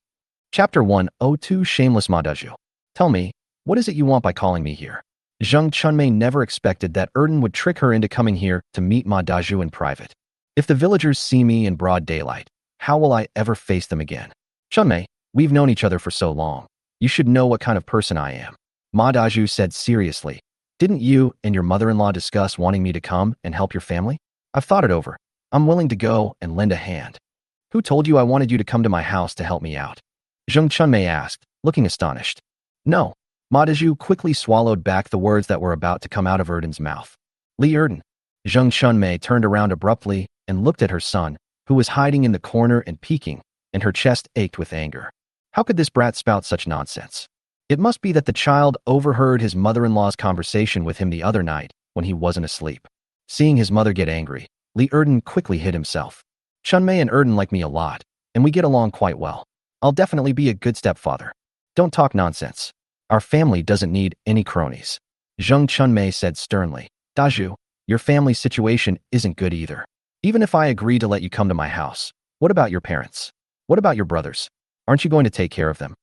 Chapter 102 Shameless Ma Daju. Tell me, what is it you want by calling me here? Zheng Chunmei never expected that Erden would trick her into coming here to meet Ma Daju in private. If the villagers see me in broad daylight, how will I ever face them again? Chunmei, we've known each other for so long. You should know what kind of person I am. Ma Daju said seriously. Didn't you and your mother-in-law discuss wanting me to come and help your family? I've thought it over. I'm willing to go and lend a hand. Who told you I wanted you to come to my house to help me out? Zheng Chunmei asked, looking astonished. No. Ma Daju quickly swallowed back the words that were about to come out of Erden's mouth. Li Erden. Zheng Chunmei turned around abruptly and looked at her son, who was hiding in the corner and peeking, and her chest ached with anger. How could this brat spout such nonsense? It must be that the child overheard his mother-in-law's conversation with him the other night when he wasn't asleep. Seeing his mother get angry, Li Erden quickly hid himself. Chunmei and Erden like me a lot, and we get along quite well. I'll definitely be a good stepfather. Don't talk nonsense. Our family doesn't need any cronies. Zheng Chunmei said sternly. Daju, your family's situation isn't good either. Even if I agree to let you come to my house, what about your parents? What about your brothers? Aren't you going to take care of them?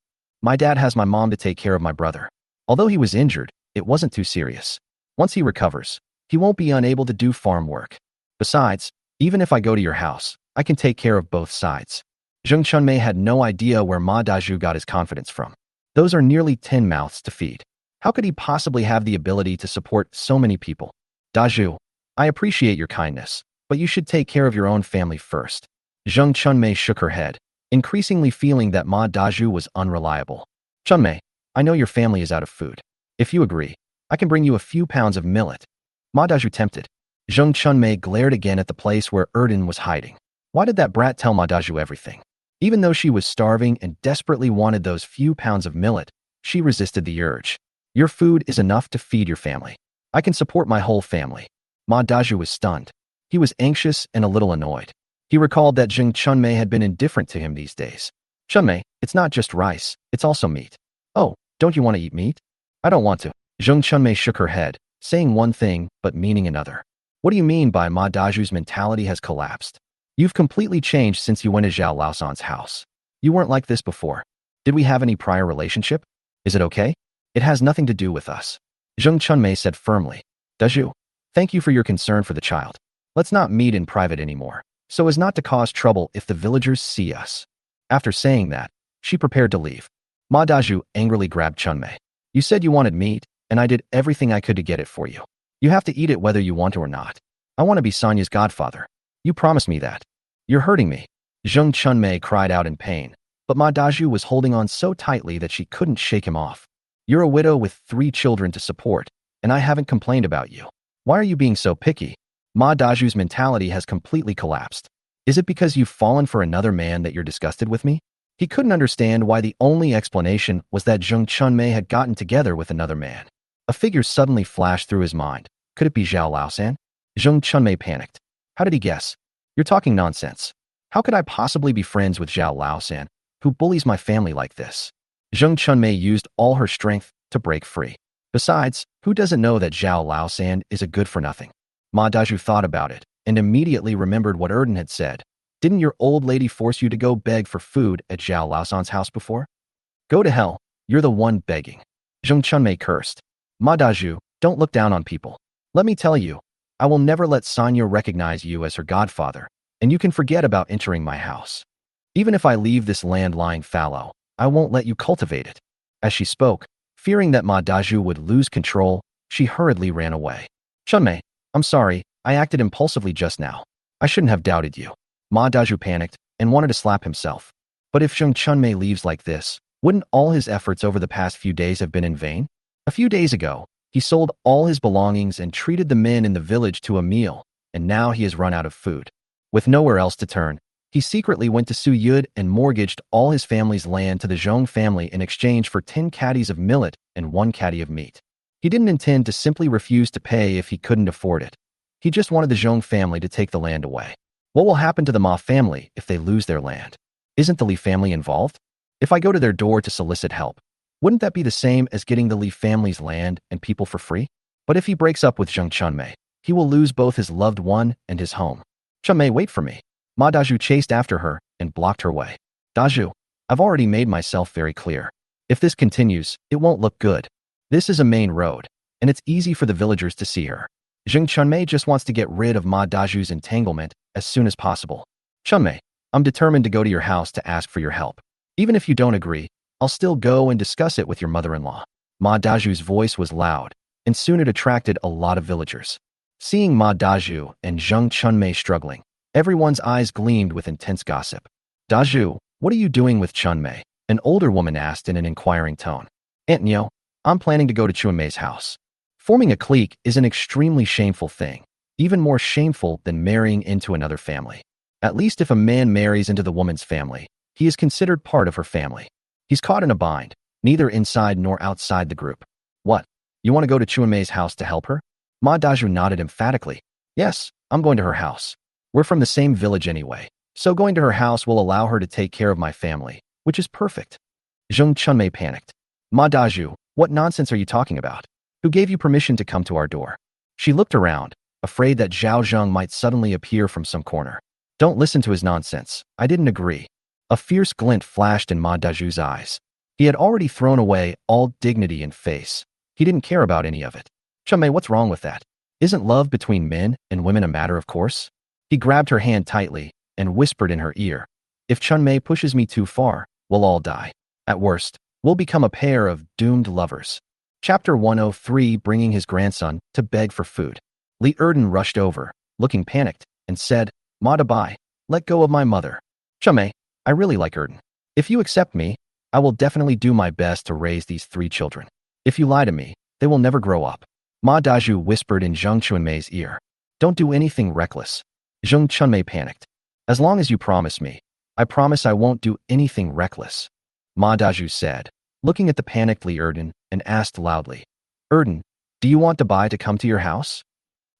My dad has my mom to take care of my brother. Although he was injured, it wasn't too serious. Once he recovers, he won't be unable to do farm work. Besides, even if I go to your house, I can take care of both sides. Zheng Chunmei had no idea where Ma Daju got his confidence from. Those are nearly 10 mouths to feed. How could he possibly have the ability to support so many people? Daju, I appreciate your kindness, but you should take care of your own family first. Zheng Chunmei shook her head, increasingly feeling that Ma Daju was unreliable. Chunmei, I know your family is out of food. If you agree, I can bring you a few pounds of millet. Ma Daju tempted. Zheng Chunmei glared again at the place where Erden was hiding. Why did that brat tell Ma Daju everything? Even though she was starving and desperately wanted those few pounds of millet, she resisted the urge. Your food is enough to feed your family. I can support my whole family. Ma Daju was stunned. He was anxious and a little annoyed. He recalled that Zheng Chunmei had been indifferent to him these days. Chunmei, it's not just rice, it's also meat. Oh, don't you want to eat meat? I don't want to. Zheng Chunmei shook her head, saying one thing but meaning another. What do you mean by Ma Daju's mentality has collapsed? You've completely changed since you went to Zhao Laosan's house. You weren't like this before. Did we have any prior relationship? Is it okay? It has nothing to do with us. Zheng Chunmei said firmly. Daju, thank you for your concern for the child. Let's not meet in private anymore, so as not to cause trouble if the villagers see us. After saying that, she prepared to leave. Ma Daju angrily grabbed Chunmei. You said you wanted meat, and I did everything I could to get it for you. You have to eat it whether you want to or not. I want to be Sonya's godfather. You promised me that. You're hurting me. Zheng Chunmei cried out in pain, but Ma Daju was holding on so tightly that she couldn't shake him off. You're a widow with 3 children to support, and I haven't complained about you. Why are you being so picky? Ma Daju's mentality has completely collapsed. Is it because you've fallen for another man that you're disgusted with me? He couldn't understand why the only explanation was that Zheng Chunmei had gotten together with another man. A figure suddenly flashed through his mind. Could it be Zhao Laosan? Zheng Chunmei panicked. How did he guess? You're talking nonsense. How could I possibly be friends with Zhao Laosan, who bullies my family like this? Zheng Chunmei used all her strength to break free. Besides, who doesn't know that Zhao Laosan is a good-for-nothing? Ma Daju thought about it and immediately remembered what Erden had said. Didn't your old lady force you to go beg for food at Zhao Laosan's house before? Go to hell, you're the one begging. Zheng Chunmei cursed. Ma Daju, don't look down on people. Let me tell you, I will never let Sonia recognize you as her godfather, and you can forget about entering my house. Even if I leave this land lying fallow, I won't let you cultivate it." As she spoke, fearing that Ma Daju would lose control, she hurriedly ran away. "Chunmei, I'm sorry, I acted impulsively just now. I shouldn't have doubted you." Ma Daju panicked and wanted to slap himself. But if Zheng Chunmei leaves like this, wouldn't all his efforts over the past few days have been in vain? A few days ago, he sold all his belongings and treated the men in the village to a meal, and now he has run out of food. With nowhere else to turn, he secretly went to Suyud and mortgaged all his family's land to the Zhong family in exchange for 10 caddies of millet and 1 caddy of meat. He didn't intend to simply refuse to pay if he couldn't afford it. He just wanted the Zhong family to take the land away. What will happen to the Ma family if they lose their land? Isn't the Li family involved? If I go to their door to solicit help, wouldn't that be the same as getting the Li family's land and people for free? But if he breaks up with Zheng Chunmei, he will lose both his loved one and his home. "Chunmei, wait for me." Ma Daju chased after her and blocked her way. "Daju, I've already made myself very clear. If this continues, it won't look good. This is a main road, and it's easy for the villagers to see her. Zheng Chunmei just wants to get rid of Ma Daju's entanglement as soon as possible. Chunmei, I'm determined to go to your house to ask for your help. Even if you don't agree, I'll still go and discuss it with your mother-in-law." Ma Daju's voice was loud, and soon it attracted a lot of villagers. Seeing Ma Daju and Zheng Chunmei struggling, everyone's eyes gleamed with intense gossip. "Daju, what are you doing with Chunmei?" an older woman asked in an inquiring tone. "Aunt Nyo, I'm planning to go to Chunmei's house. Forming a clique is an extremely shameful thing, even more shameful than marrying into another family. At least if a man marries into the woman's family, he is considered part of her family. He's caught in a bind, neither inside nor outside the group." "What? You want to go to Chunmei's house to help her?" Ma Daju nodded emphatically. "Yes, I'm going to her house. We're from the same village anyway, so going to her house will allow her to take care of my family, which is perfect." Zheng Chunmei panicked. "Ma Daju, what nonsense are you talking about? Who gave you permission to come to our door?" She looked around, afraid that Zhao Zheng might suddenly appear from some corner. "Don't listen to his nonsense. I didn't agree." A fierce glint flashed in Ma Daju's eyes. He had already thrown away all dignity and face. He didn't care about any of it. "Chunmei, what's wrong with that? Isn't love between men and women a matter of course?" He grabbed her hand tightly and whispered in her ear, "If Chunmei pushes me too far, we'll all die. At worst, we'll become a pair of doomed lovers." Chapter 103, bringing his grandson to beg for food. Li Erden rushed over, looking panicked, and said, "Ma Dabai, let go of my mother. Chunmei, I really like Erden. If you accept me, I will definitely do my best to raise these 3 children. If you lie to me, they will never grow up." Ma Daju whispered in Zheng Chunmei's ear, "Don't do anything reckless." Zheng Chunmei panicked. "As long as you promise me, I promise I won't do anything reckless," Ma Daju said, looking at the panicked Li Erden, and asked loudly, "Erden, do you want Dabai to come to your house?"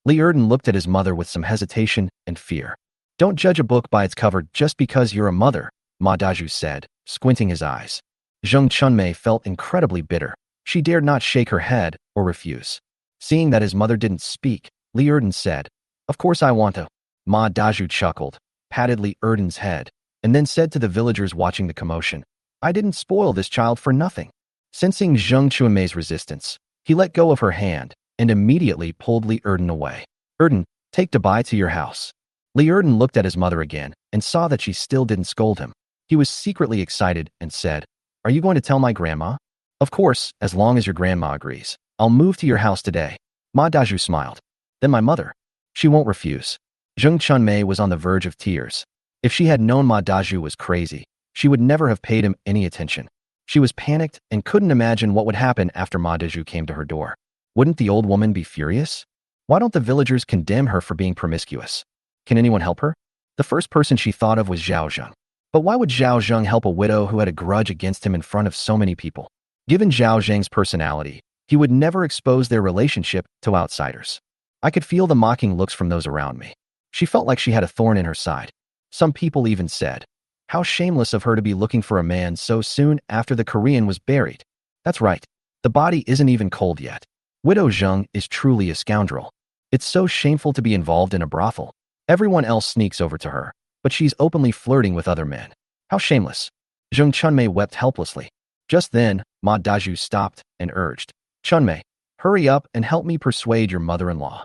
Li Erden looked at his mother with some hesitation and fear. "Don't judge a book by its cover just because you're a mother," Ma Daju said, squinting his eyes. Zheng Chunmei felt incredibly bitter. She dared not shake her head or refuse. Seeing that his mother didn't speak, Li Erden said, "Of course I want to." Ma Daju chuckled, patted Li Erden's head, and then said to the villagers watching the commotion, "I didn't spoil this child for nothing." Sensing Zheng Chunmei's resistance, he let go of her hand and immediately pulled Li Erden away. "Erden, take Dabai to your house." Li Erden looked at his mother again and saw that she still didn't scold him. He was secretly excited and said, "Are you going to tell my grandma?" "Of course, as long as your grandma agrees. I'll move to your house today." Ma Daju smiled. "Then my mother. She won't refuse." Zheng Chunmei was on the verge of tears. If she had known Ma Daju was crazy, she would never have paid him any attention. She was panicked and couldn't imagine what would happen after Ma Daju came to her door. Wouldn't the old woman be furious? Why don't the villagers condemn her for being promiscuous? Can anyone help her? The first person she thought of was Zhao Zheng. But why would Zhao Zheng help a widow who had a grudge against him in front of so many people? Given Zhao Zheng's personality, he would never expose their relationship to outsiders. I could feel the mocking looks from those around me. She felt like she had a thorn in her side. Some people even said, "How shameless of her to be looking for a man so soon after the Korean was buried." That's right. The body isn't even cold yet. Widow Zheng is truly a scoundrel. It's so shameful to be involved in a brothel. Everyone else sneaks over to her, but she's openly flirting with other men. How shameless. Zheng Chunmei wept helplessly. Just then, Ma Daju stopped and urged, "Chunmei, hurry up and help me persuade your mother-in-law."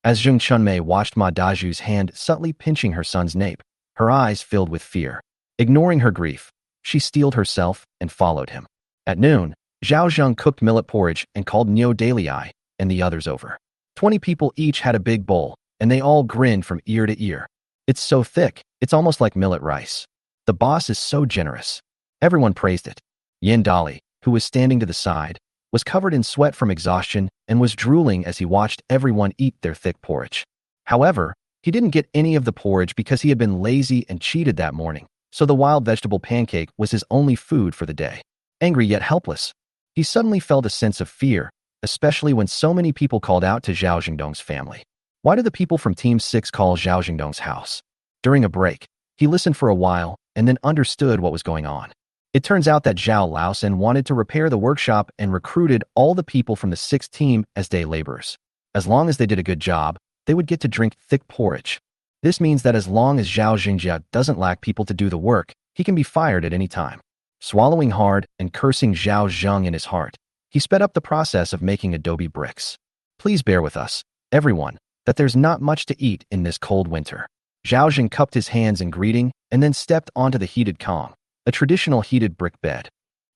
As Zheng Chunmei watched Ma Daju's hand subtly pinching her son's nape, her eyes filled with fear. Ignoring her grief, she steeled herself and followed him. At noon, Zhao Zheng cooked millet porridge and called Niu Dalai and the others over. 20 people each had a big bowl, and they all grinned from ear to ear. It's so thick, it's almost like millet rice. The boss is so generous. Everyone praised it. Yin Dali, who was standing to the side, was covered in sweat from exhaustion and was drooling as he watched everyone eat their thick porridge. However, he didn't get any of the porridge because he had been lazy and cheated that morning, so the wild vegetable pancake was his only food for the day. Angry yet helpless, he suddenly felt a sense of fear, especially when so many people called out to Zhao Zhengdong's family. Why do the people from Team 6 call Zhao Zhengdong's house? During a break, he listened for a while and then understood what was going on. It turns out that Zhao Laosen wanted to repair the workshop and recruited all the people from the 6th team as day laborers. As long as they did a good job, they would get to drink thick porridge. This means that as long as Zhao Zhengjia doesn't lack people to do the work, he can be fired at any time. Swallowing hard and cursing Zhao Zheng in his heart, he sped up the process of making adobe bricks. Please bear with us, everyone, that there's not much to eat in this cold winter. Zhao Zheng cupped his hands in greeting and then stepped onto the heated kong, a traditional heated brick bed.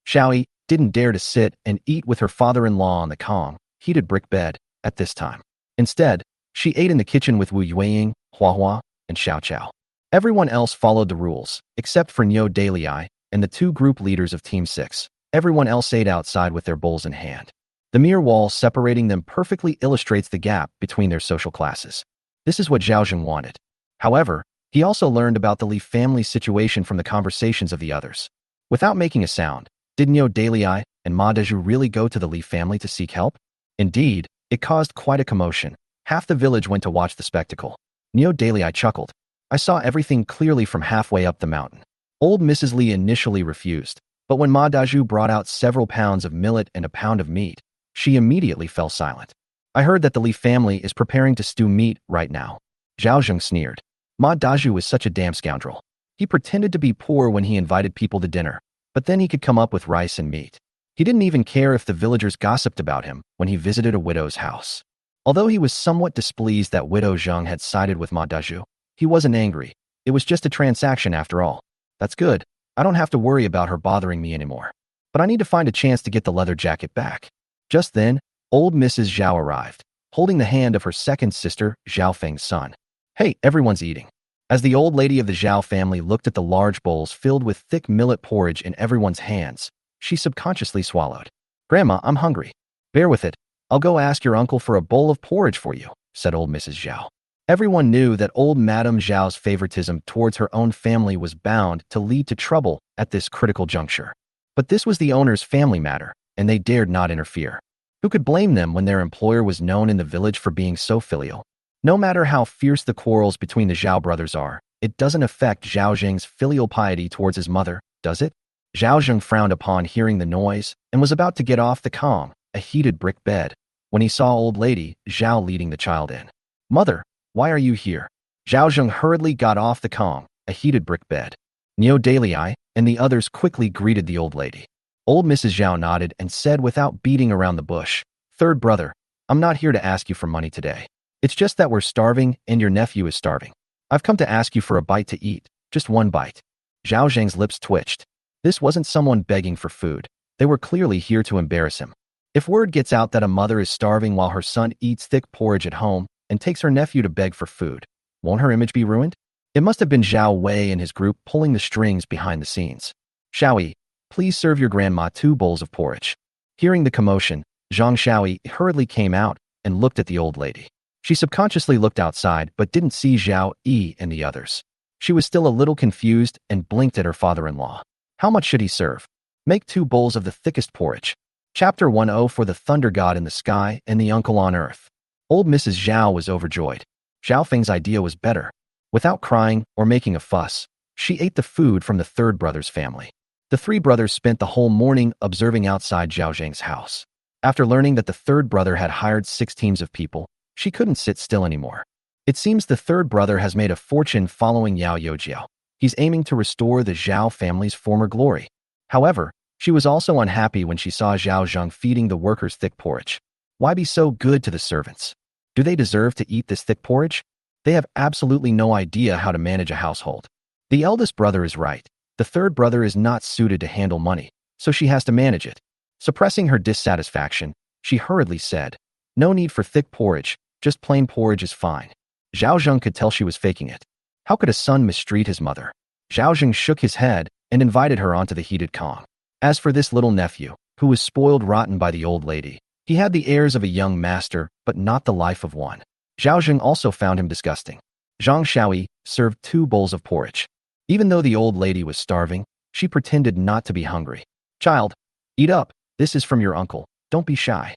Xiaoyi didn't dare to sit and eat with her father-in-law on the kong, heated brick bed, at this time. Instead, she ate in the kitchen with Wu Yueying, Huahua, and Xiao Chao. Everyone else followed the rules, except for Niu Dalai and the 2 group leaders of Team 6. Everyone else ate outside with their bowls in hand. The mere wall separating them perfectly illustrates the gap between their social classes. This is what Zhao Zheng wanted. However, he also learned about the Li family's situation from the conversations of the others. Without making a sound, did Niu Dalai and Ma Daju really go to the Li family to seek help? Indeed, it caused quite a commotion. Half the village went to watch the spectacle. Niu Dalai chuckled. I saw everything clearly from halfway up the mountain. Old Mrs. Li initially refused, but when Ma Daju brought out several pounds of millet and a pound of meat, she immediately fell silent. I heard that the Li family is preparing to stew meat right now. Zhao Zheng sneered. Ma Daju is such a damn scoundrel. He pretended to be poor when he invited people to dinner, but then he could come up with rice and meat. He didn't even care if the villagers gossiped about him when he visited a widow's house. Although he was somewhat displeased that Widow Zheng had sided with Ma Daju, he wasn't angry. It was just a transaction after all. That's good. I don't have to worry about her bothering me anymore. But I need to find a chance to get the leather jacket back. Just then, old Mrs. Zhao arrived, holding the hand of her second sister, Zhao Feng's son. Hey, everyone's eating. As the old lady of the Zhao family looked at the large bowls filled with thick millet porridge in everyone's hands, she subconsciously swallowed. Grandma, I'm hungry. Bear with it. I'll go ask your uncle for a bowl of porridge for you, said old Mrs. Zhao. Everyone knew that old Madame Zhao's favoritism towards her own family was bound to lead to trouble at this critical juncture. But this was the owner's family matter, and they dared not interfere. Who could blame them when their employer was known in the village for being so filial? No matter how fierce the quarrels between the Zhao brothers are, it doesn't affect Zhao Zheng's filial piety towards his mother, does it? Zhao Zheng frowned upon hearing the noise and was about to get off the kong, a heated brick bed, when he saw old lady Zhao leading the child in. Mother, why are you here? Zhao Zheng hurriedly got off the kong, a heated brick bed. Niu Dalai and the others quickly greeted the old lady. Old Mrs. Zhao nodded and said without beating around the bush, Third brother, I'm not here to ask you for money today. It's just that we're starving and your nephew is starving. I've come to ask you for a bite to eat, just one bite. Zhao Zheng's lips twitched. This wasn't someone begging for food. They were clearly here to embarrass him. If word gets out that a mother is starving while her son eats thick porridge at home and takes her nephew to beg for food, won't her image be ruined? It must have been Zhao Wei and his group pulling the strings behind the scenes. Xiaoyi, please serve your grandma 2 bowls of porridge. Hearing the commotion, Zhang Xiaoyi hurriedly came out and looked at the old lady. She subconsciously looked outside but didn't see Zhao Yi and the others. She was still a little confused and blinked at her father-in-law. How much should he serve? Make 2 bowls of the thickest porridge. Chapter 10 for the thunder god in the sky and the uncle on earth. Old Mrs. Zhao was overjoyed. Zhao Feng's idea was better. Without crying or making a fuss, she ate the food from the third brother's family. The 3 brothers spent the whole morning observing outside Zhao Zheng's house. After learning that the third brother had hired 6 teams of people, she couldn't sit still anymore. It seems the third brother has made a fortune following Yao Youjiao. He's aiming to restore the Zhao family's former glory. However, she was also unhappy when she saw Zhao Zheng feeding the workers thick porridge. Why be so good to the servants? Do they deserve to eat this thick porridge? They have absolutely no idea how to manage a household. The eldest brother is right. The third brother is not suited to handle money, so she has to manage it. Suppressing her dissatisfaction, she hurriedly said, "No need for thick porridge, just plain porridge is fine." Zhao Zheng could tell she was faking it. How could a son mistreat his mother? Zhao Zheng shook his head and invited her onto the heated kong. As for this little nephew, who was spoiled rotten by the old lady, he had the airs of a young master, but not the life of one. Zhao Zheng also found him disgusting. Zhang Xiaoyi served 2 bowls of porridge. Even though the old lady was starving, she pretended not to be hungry. "Child, eat up. This is from your uncle. Don't be shy."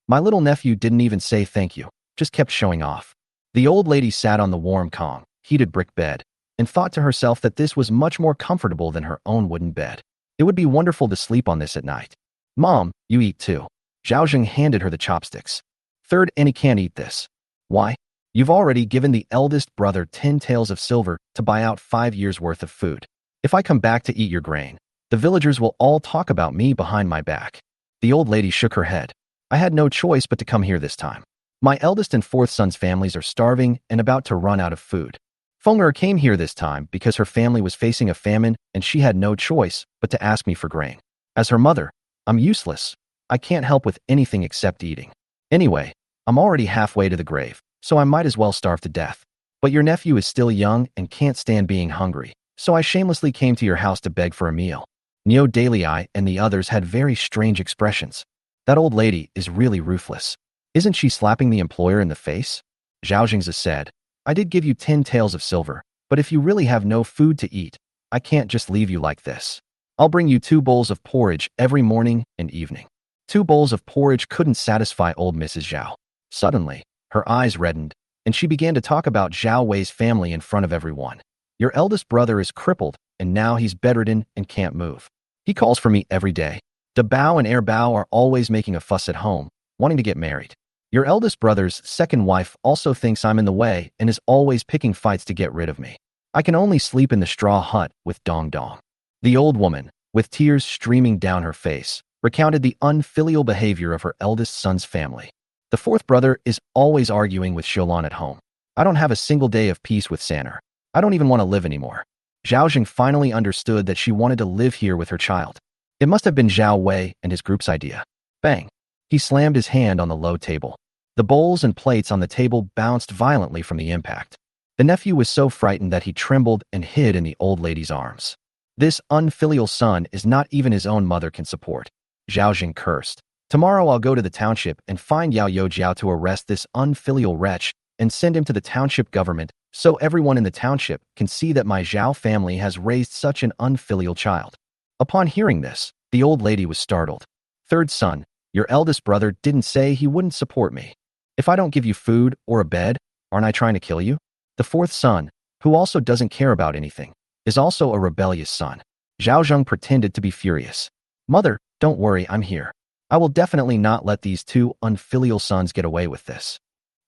My little nephew didn't even say thank you, just kept showing off. The old lady sat on the warm kong, heated brick bed, and thought to herself that this was much more comfortable than her own wooden bed. It would be wonderful to sleep on this at night. "Mom, you eat too." Zhao Zheng handed her the chopsticks. "Third, and he can't eat this." "Why? You've already given the eldest brother 10 taels of silver to buy out 5 years' worth of food. If I come back to eat your grain, the villagers will all talk about me behind my back." The old lady shook her head. "I had no choice but to come here this time. My eldest and fourth son's families are starving and about to run out of food. Feng'er came here this time because her family was facing a famine and she had no choice but to ask me for grain. As her mother, I'm useless. I can't help with anything except eating. Anyway, I'm already halfway to the grave, so I might as well starve to death. But your nephew is still young and can't stand being hungry, so I shamelessly came to your house to beg for a meal." Neo Dalei and the others had very strange expressions. That old lady is really ruthless. Isn't she slapping the employer in the face? Zhao Zhengzi said, "I did give you 10 taels of silver, but if you really have no food to eat, I can't just leave you like this. I'll bring you 2 bowls of porridge every morning and evening." 2 bowls of porridge couldn't satisfy old Mrs. Zhao. Suddenly, her eyes reddened, and she began to talk about Zhao Wei's family in front of everyone. "Your eldest brother is crippled, and now he's bedridden and can't move. He calls for me every day. Da Bao and Er Bao are always making a fuss at home, wanting to get married. Your eldest brother's second wife also thinks I'm in the way and is always picking fights to get rid of me. I can only sleep in the straw hut with Dong Dong." The old woman, with tears streaming down her face, recounted the unfilial behavior of her eldest son's family. "The fourth brother is always arguing with Xiaolan at home. I don't have a single day of peace with Sanner. I don't even want to live anymore." Zhao Zheng finally understood that she wanted to live here with her child. It must have been Zhao Wei and his group's idea. Bang! He slammed his hand on the low table. The bowls and plates on the table bounced violently from the impact. The nephew was so frightened that he trembled and hid in the old lady's arms. This unfilial son is not even his own mother can support. Zhao Zheng cursed. "Tomorrow I'll go to the township and find Yao Youjiao to arrest this unfilial wretch and send him to the township government so everyone in the township can see that my Zhao family has raised such an unfilial child." Upon hearing this, the old lady was startled. "Third son, your eldest brother didn't say he wouldn't support me. If I don't give you food or a bed, aren't I trying to kill you?" The fourth son, who also doesn't care about anything, is also a rebellious son. Zhao Zheng pretended to be furious. "Mother, don't worry, I'm here. I will definitely not let these 2 unfilial sons get away with this."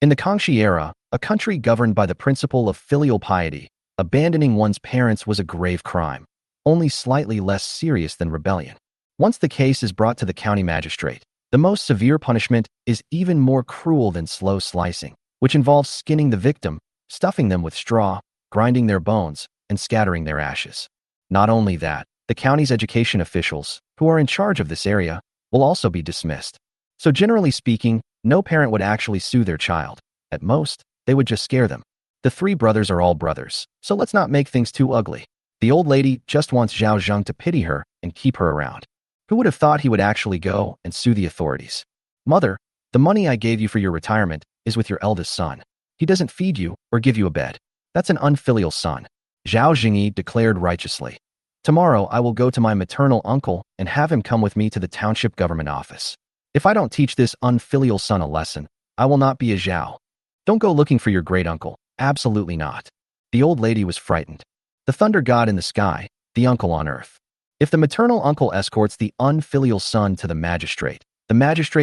In the Kangxi era, a country governed by the principle of filial piety, abandoning one's parents was a grave crime, only slightly less serious than rebellion. Once the case is brought to the county magistrate, the most severe punishment is even more cruel than slow slicing, which involves skinning the victim, stuffing them with straw, grinding their bones, and scattering their ashes. Not only that, the county's education officials, who are in charge of this area, will also be dismissed. So generally speaking, no parent would actually sue their child. At most, they would just scare them. The 3 brothers are all brothers, so let's not make things too ugly. The old lady just wants Zhao Zheng to pity her and keep her around. Who would have thought he would actually go and sue the authorities? "Mother, the money I gave you for your retirement is with your eldest son. He doesn't feed you or give you a bed. That's an unfilial son," Zhao Zhengyi declared righteously. "Tomorrow I will go to my maternal uncle and have him come with me to the township government office. If I don't teach this unfilial son a lesson, I will not be a Zhao. Don't go looking for your great uncle. Absolutely not." The old lady was frightened. The thunder god in the sky, the uncle on earth. If the maternal uncle escorts the unfilial son to the magistrate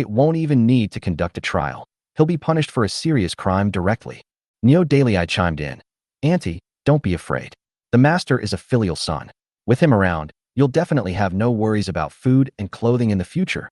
won't even need to conduct a trial. He'll be punished for a serious crime directly. Neo Dalei chimed in. "Auntie, don't be afraid. The master is a filial son. With him around, you'll definitely have no worries about food and clothing in the future."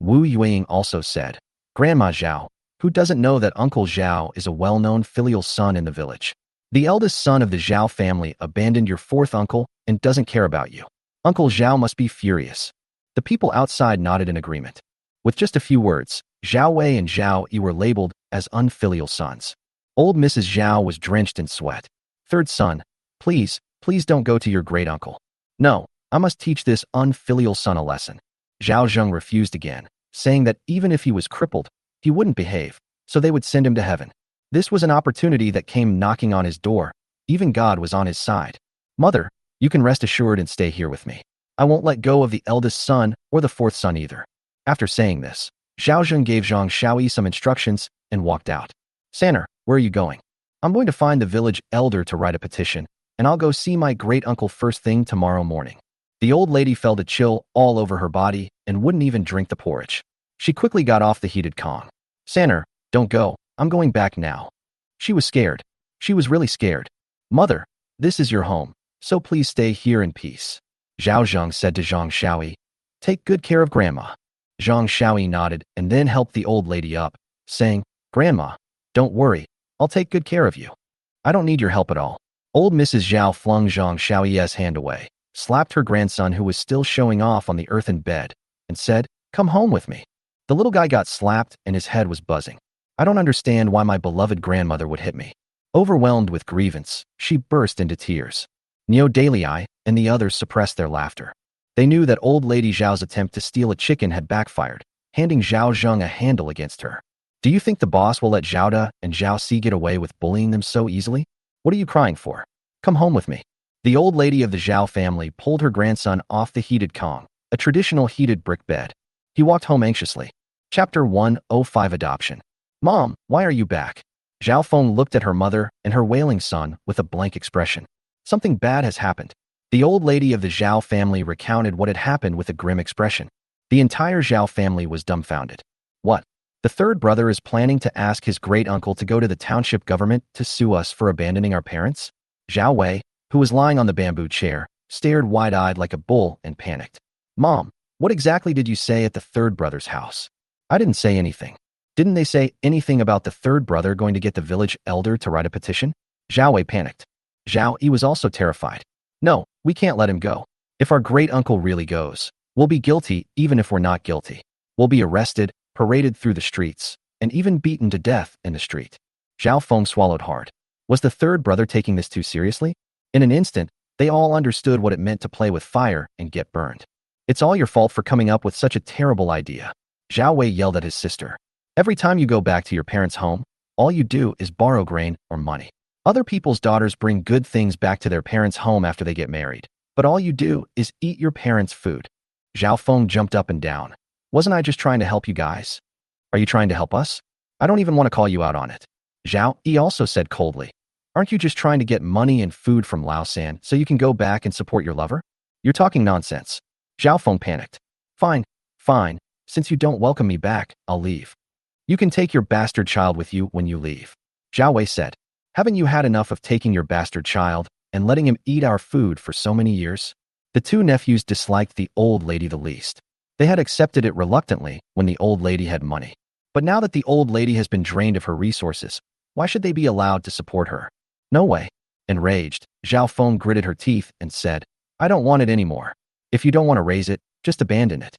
Wu Yueying also said, "Grandma Zhao, Who doesn't know that Uncle Zhao is a well-known filial son in the village? The eldest son of the Zhao family abandoned your fourth uncle and doesn't care about you. Uncle Zhao must be furious. The people outside nodded in agreement. With just a few words, Zhao Wei and Zhao Yi were labeled as unfilial sons. Old Mrs. Zhao was drenched in sweat. Third son, please don't go to your great-uncle. No, I must teach this unfilial son a lesson. Zhao Zheng refused again, saying that even if he was crippled, he wouldn't behave, so they would send him to heaven. This was an opportunity that came knocking on his door. Even God was on his side. Mother, you can rest assured and stay here with me. I won't let go of the eldest son or the fourth son either. After saying this, Zhao Zheng gave Zhang Xiaoyi some instructions and walked out. Sanner, where are you going? I'm going to find the village elder to write a petition, and I'll go see my great-uncle first thing tomorrow morning. The old lady felt a chill all over her body and wouldn't even drink the porridge. She quickly got off the heated Kong. Sanner, don't go. I'm going back now. She was scared. She was really scared. Mother, this is your home, so please stay here in peace. Zhao Zheng said to Zhang Xiaoyi, take good care of Grandma. Zhang Xiaoyi nodded and then helped the old lady up, saying, Grandma, don't worry, I'll take good care of you. I don't need your help at all. Old Mrs. Zhao flung Zhang Xiaoyi's hand away, slapped her grandson who was still showing off on the earthen bed, and said, come home with me. The little guy got slapped and his head was buzzing. I don't understand why my beloved grandmother would hit me. Overwhelmed with grievance, she burst into tears. Neo Dalai and the others suppressed their laughter. They knew that old lady Zhao's attempt to steal a chicken had backfired, handing Zhao Zheng a handle against her. Do you think the boss will let Zhao Da and Zhao Si get away with bullying them so easily? What are you crying for? Come home with me. The old lady of the Zhao family pulled her grandson off the heated Kong, a traditional heated brick bed. He walked home anxiously. Chapter 105 Adoption. Mom, why are you back? Zhao Feng looked at her mother and her wailing son with a blank expression. Something bad has happened. The old lady of the Zhao family recounted what had happened with a grim expression. The entire Zhao family was dumbfounded. What? The third brother is planning to ask his great-uncle to go to the township government to sue us for abandoning our parents? Zhao Wei, who was lying on the bamboo chair, stared wide-eyed like a bull and panicked. Mom, what exactly did you say at the third brother's house? I didn't say anything. Didn't they say anything about the third brother going to get the village elder to write a petition? Zhao Wei panicked. Zhao Yi was also terrified. No, we can't let him go. If our great-uncle really goes, we'll be guilty even if we're not guilty. We'll be arrested, paraded through the streets, and even beaten to death in the street. Zhao Feng swallowed hard. Was the third brother taking this too seriously? In an instant, they all understood what it meant to play with fire and get burned. It's all your fault for coming up with such a terrible idea. Zhao Wei yelled at his sister. Every time you go back to your parents' home, all you do is borrow grain or money. Other people's daughters bring good things back to their parents' home after they get married, but all you do is eat your parents' food. Zhao Feng jumped up and down. Wasn't I just trying to help you guys? Are you trying to help us? I don't even want to call you out on it. Zhao Yi also said coldly. Aren't you just trying to get money and food from Lao San so you can go back and support your lover? You're talking nonsense. Zhao Feng panicked. Fine. Since you don't welcome me back, I'll leave. You can take your bastard child with you when you leave. Zhao Wei said. Haven't you had enough of taking your bastard child and letting him eat our food for so many years? The two nephews disliked the old lady the least. They had accepted it reluctantly when the old lady had money. But now that the old lady has been drained of her resources, why should they be allowed to support her? No way. Enraged, Zhao Feng gritted her teeth and said, I don't want it anymore. If you don't want to raise it, just abandon it.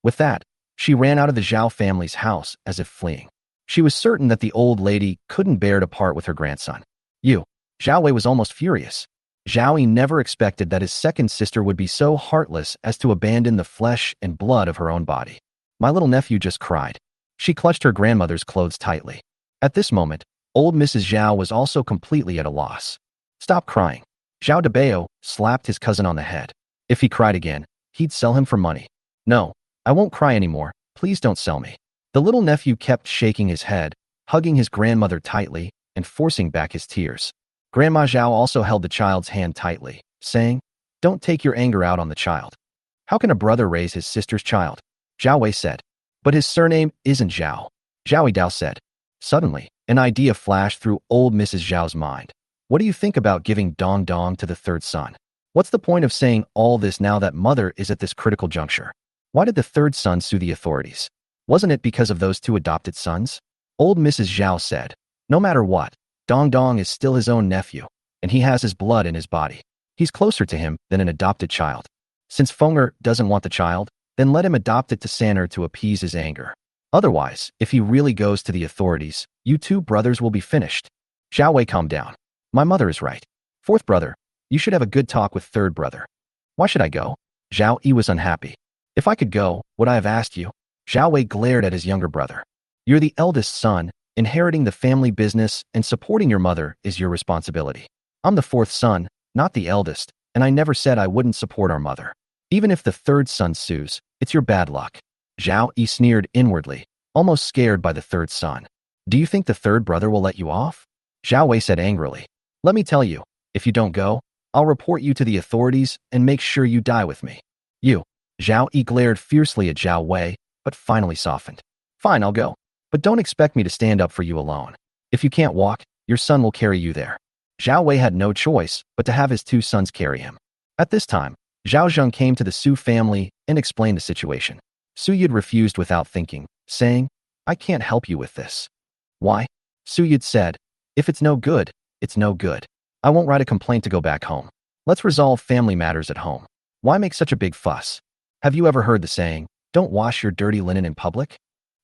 With that, she ran out of the Zhao family's house as if fleeing. She was certain that the old lady couldn't bear to part with her grandson. Zhao Wei was almost furious. Zhao Yi never expected that his second sister would be so heartless as to abandon the flesh and blood of her own body. My little nephew just cried. She clutched her grandmother's clothes tightly. At this moment, old Mrs. Zhao was also completely at a loss. Stop crying. Zhao Debao slapped his cousin on the head. If he cried again, he'd sell him for money. No, I won't cry anymore. Please don't sell me. The little nephew kept shaking his head, hugging his grandmother tightly and forcing back his tears. Grandma Zhao also held the child's hand tightly, saying, Don't take your anger out on the child. How can a brother raise his sister's child? Zhao Wei said. But his surname isn't Zhao. Zhao Yidao said. Suddenly, an idea flashed through old Mrs. Zhao's mind. What do you think about giving Dong Dong to the third son? What's the point of saying all this now that mother is at this critical juncture? Why did the third son sue the authorities? Wasn't it because of those two adopted sons? Old Mrs. Zhao said, "No matter what, Dong Dong is still his own nephew, and he has his blood in his body. He's closer to him than an adopted child. Since Fenger doesn't want the child, then let him adopt it to Sanner to appease his anger. Otherwise, if he really goes to the authorities, you two brothers will be finished." Zhao Wei calmed down. "My mother is right. Fourth brother, you should have a good talk with third brother." "Why should I go?" Zhao Yi was unhappy. "If I could go, would I have asked you?" Zhao Wei glared at his younger brother. "You're the eldest son. Inheriting the family business and supporting your mother is your responsibility. I'm the fourth son, not the eldest, and I never said I wouldn't support our mother. Even if the third son sues, it's your bad luck." Zhao Yi sneered inwardly, almost scared by the third son. "Do you think the third brother will let you off?" Zhao Wei said angrily. "Let me tell you, if you don't go, I'll report you to the authorities and make sure you die with me." "You." Zhao Yi glared fiercely at Zhao Wei, but finally softened. "Fine, I'll go. But don't expect me to stand up for you alone. If you can't walk, your son will carry you there." Zhao Wei had no choice but to have his two sons carry him. At this time, Zhao Zheng came to the Su family and explained the situation. Su Yud refused without thinking, saying, "I can't help you with this." "Why?" Su Yud said, "If it's no good, it's no good. I won't write a complaint to go back home. Let's resolve family matters at home. Why make such a big fuss? Have you ever heard the saying, 'Don't wash your dirty linen in public'?"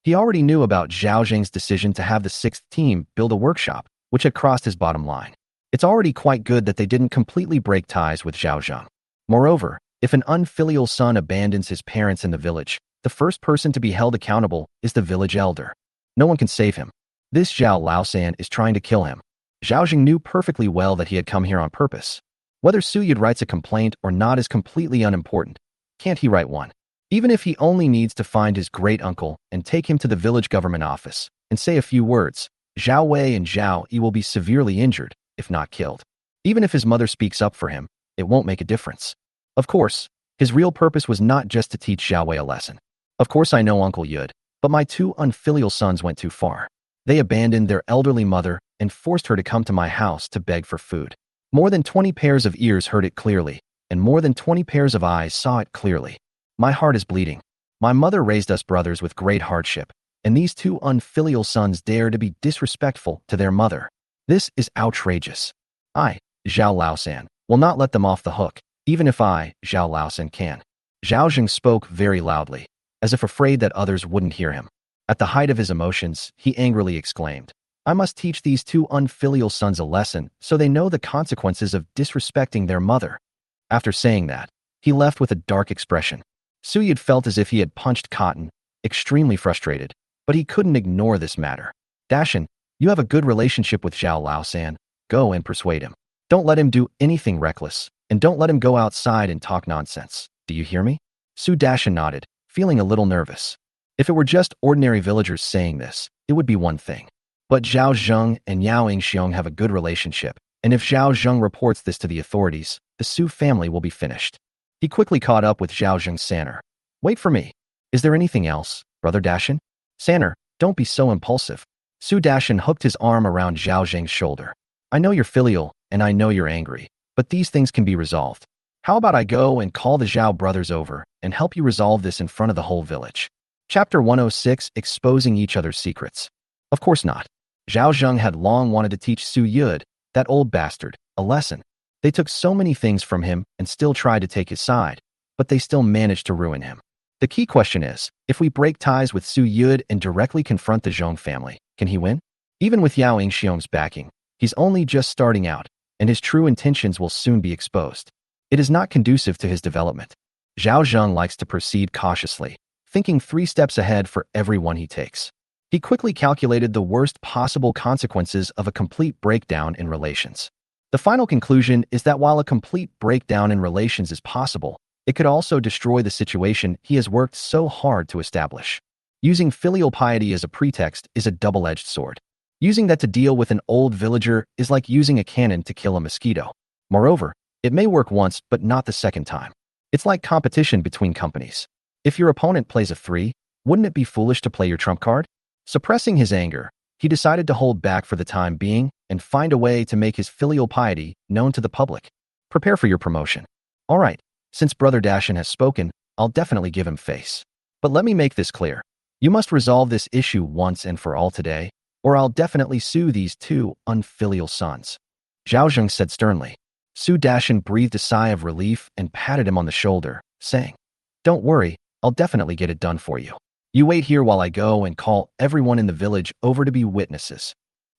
He already knew about Zhao Zheng's decision to have the sixth team build a workshop, which had crossed his bottom line. It's already quite good that they didn't completely break ties with Zhao Zheng. Moreover, if an unfilial son abandons his parents in the village, the first person to be held accountable is the village elder. No one can save him. This Zhao Laosan is trying to kill him. Zhao Zheng knew perfectly well that he had come here on purpose. Whether Su Yud writes a complaint or not is completely unimportant. Can't he write one? Even if he only needs to find his great-uncle and take him to the village government office and say a few words, Zhao Wei and Zhao Yi will be severely injured, if not killed. Even if his mother speaks up for him, it won't make a difference. Of course, his real purpose was not just to teach Zhao Wei a lesson. "Of course I know Uncle Yud, but my two unfilial sons went too far. They abandoned their elderly mother and forced her to come to my house to beg for food. More than 20 pairs of ears heard it clearly, and more than 20 pairs of eyes saw it clearly. My heart is bleeding. My mother raised us brothers with great hardship, and these two unfilial sons dare to be disrespectful to their mother. This is outrageous. I, Zhao Laosan, will not let them off the hook, even if I, Zhao Laosan, can." Zhao Zheng spoke very loudly, as if afraid that others wouldn't hear him. At the height of his emotions, he angrily exclaimed, "I must teach these two unfilial sons a lesson so they know the consequences of disrespecting their mother." After saying that, he left with a dark expression. Su Yud felt as if he had punched cotton, extremely frustrated, but he couldn't ignore this matter. "Dashan, you have a good relationship with Zhao Laosan. Go and persuade him. Don't let him do anything reckless, and don't let him go outside and talk nonsense. Do you hear me?" Su Dashan nodded, feeling a little nervous. If it were just ordinary villagers saying this, it would be one thing. But Zhao Zheng and Yao Yingxiong have a good relationship, and if Zhao Zheng reports this to the authorities, the Su family will be finished. He quickly caught up with Zhao Zheng's Sanner. "Wait for me. Is there anything else, Brother Dashan?" "Sanner, don't be so impulsive." Su Dashan hooked his arm around Zhao Zheng's shoulder. "I know you're filial, and I know you're angry, but these things can be resolved. How about I go and call the Zhao brothers over and help you resolve this in front of the whole village?" Chapter 106, Exposing Each Other's Secrets. Of course not. Zhao Zheng had long wanted to teach Su Yud, that old bastard, a lesson. They took so many things from him and still tried to take his side, but they still managed to ruin him. The key question is, if we break ties with Su Yud and directly confront the Zhong family, can he win? Even with Yao Yingxiong's backing, he's only just starting out, and his true intentions will soon be exposed. It is not conducive to his development. Zhao Zheng likes to proceed cautiously, thinking 3 steps ahead for everyone he takes. He quickly calculated the worst possible consequences of a complete breakdown in relations. The final conclusion is that while a complete breakdown in relations is possible, it could also destroy the situation he has worked so hard to establish. Using filial piety as a pretext is a double-edged sword. Using that to deal with an old villager is like using a cannon to kill a mosquito. Moreover, it may work once but not the second time. It's like competition between companies. If your opponent plays a 3, wouldn't it be foolish to play your trump card? Suppressing his anger, he decided to hold back for the time being and find a way to make his filial piety known to the public. Prepare for your promotion. All right, since Brother Dashan has spoken, I'll definitely give him face. But let me make this clear. You must resolve this issue once and for all today, or I'll definitely sue these two unfilial sons. Zhao Zheng said sternly. Su Dashan breathed a sigh of relief and patted him on the shoulder, saying, Don't worry, I'll definitely get it done for you. You wait here while I go and call everyone in the village over to be witnesses.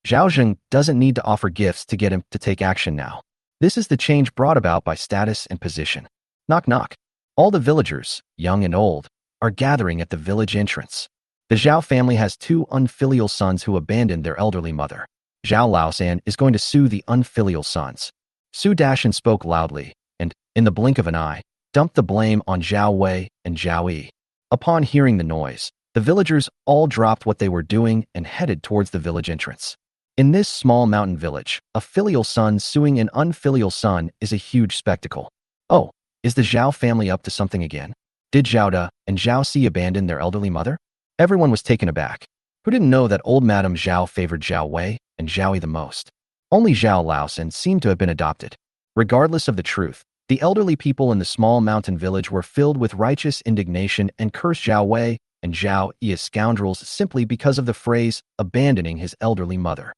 Zhao Zheng doesn't need to offer gifts to get him to take action now. This is the change brought about by status and position. Knock knock. All the villagers, young and old, are gathering at the village entrance. The Zhao family has two unfilial sons who abandoned their elderly mother. Zhao Laosan is going to sue the unfilial sons. Su Dashan spoke loudly and, in the blink of an eye, dumped the blame on Zhao Wei and Zhao Yi. Upon hearing the noise, the villagers all dropped what they were doing and headed towards the village entrance. In this small mountain village, a filial son suing an unfilial son is a huge spectacle. Oh, is the Zhao family up to something again? Did Zhao Da and Zhao Si abandon their elderly mother? Everyone was taken aback. Who didn't know that old Madame Zhao favored Zhao Wei and Zhao Yi the most? Only Zhao Laosan seemed to have been adopted. Regardless of the truth, the elderly people in the small mountain village were filled with righteous indignation and cursed Zhao Wei and Zhao Yi as scoundrels simply because of the phrase abandoning his elderly mother.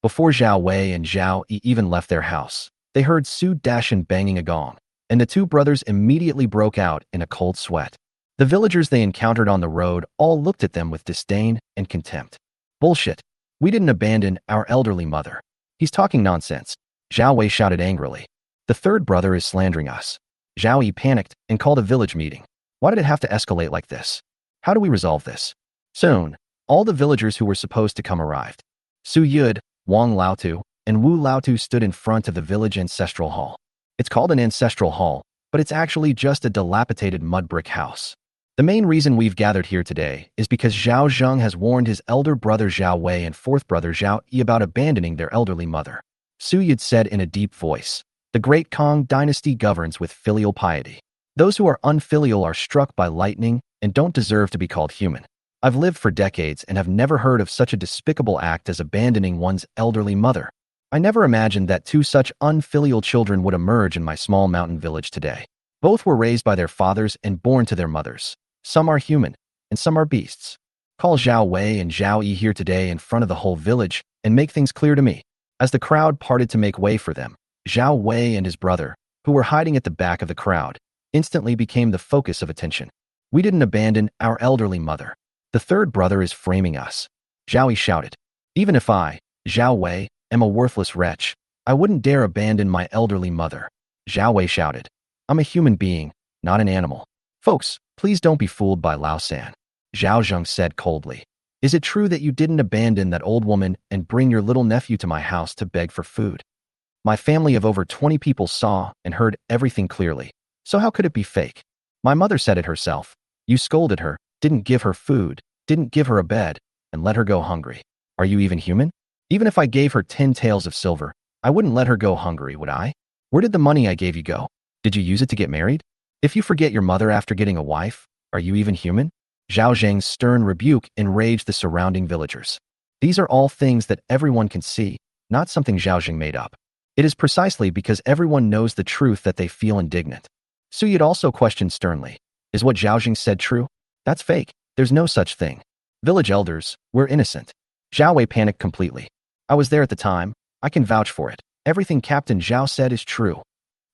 Before Zhao Wei and Zhao Yi even left their house, they heard Su Dashan banging a gong, and the two brothers immediately broke out in a cold sweat. The villagers they encountered on the road all looked at them with disdain and contempt. Bullshit. We didn't abandon our elderly mother. He's talking nonsense. Zhao Wei shouted angrily. The third brother is slandering us. Zhao Yi panicked and called a village meeting. Why did it have to escalate like this? How do we resolve this? Soon, all the villagers who were supposed to come arrived. Su Yud, Wang Laotu, and Wu Laotu stood in front of the village ancestral hall. It's called an ancestral hall, but it's actually just a dilapidated mud brick house. The main reason we've gathered here today is because Zhao Zheng has warned his elder brother Zhao Wei and fourth brother Zhao Yi about abandoning their elderly mother. Su Yud said in a deep voice, The great Kang dynasty governs with filial piety. Those who are unfilial are struck by lightning and don't deserve to be called human. I've lived for decades and have never heard of such a despicable act as abandoning one's elderly mother. I never imagined that two such unfilial children would emerge in my small mountain village today. Both were raised by their fathers and born to their mothers. Some are human, and some are beasts. Call Zhao Wei and Zhao Yi here today in front of the whole village and make things clear to me. As the crowd parted to make way for them, Zhao Wei and his brother, who were hiding at the back of the crowd, instantly became the focus of attention. We didn't abandon our elderly mother. The third brother is framing us. Zhao Yi shouted. Even if I, Zhao Wei, am a worthless wretch, I wouldn't dare abandon my elderly mother. Zhao Wei shouted. I'm a human being, not an animal. Folks, please don't be fooled by Laosan. Zhao Zheng said coldly. Is it true that you didn't abandon that old woman and bring your little nephew to my house to beg for food? My family of over 20 people saw and heard everything clearly, so how could it be fake? My mother said it herself. You scolded her, didn't give her food, didn't give her a bed, and let her go hungry. Are you even human? Even if I gave her 10 taels of silver, I wouldn't let her go hungry, would I? Where did the money I gave you go? Did you use it to get married? If you forget your mother after getting a wife, are you even human? Zhao Zheng's stern rebuke enraged the surrounding villagers. These are all things that everyone can see, not something Zhao Zheng made up. It is precisely because everyone knows the truth that they feel indignant. Su Yud also questioned sternly. Is what Zhao Zheng said true? That's fake. There's no such thing. Village elders, we're innocent. Zhao Wei panicked completely. I was there at the time. I can vouch for it. Everything Captain Zhao said is true.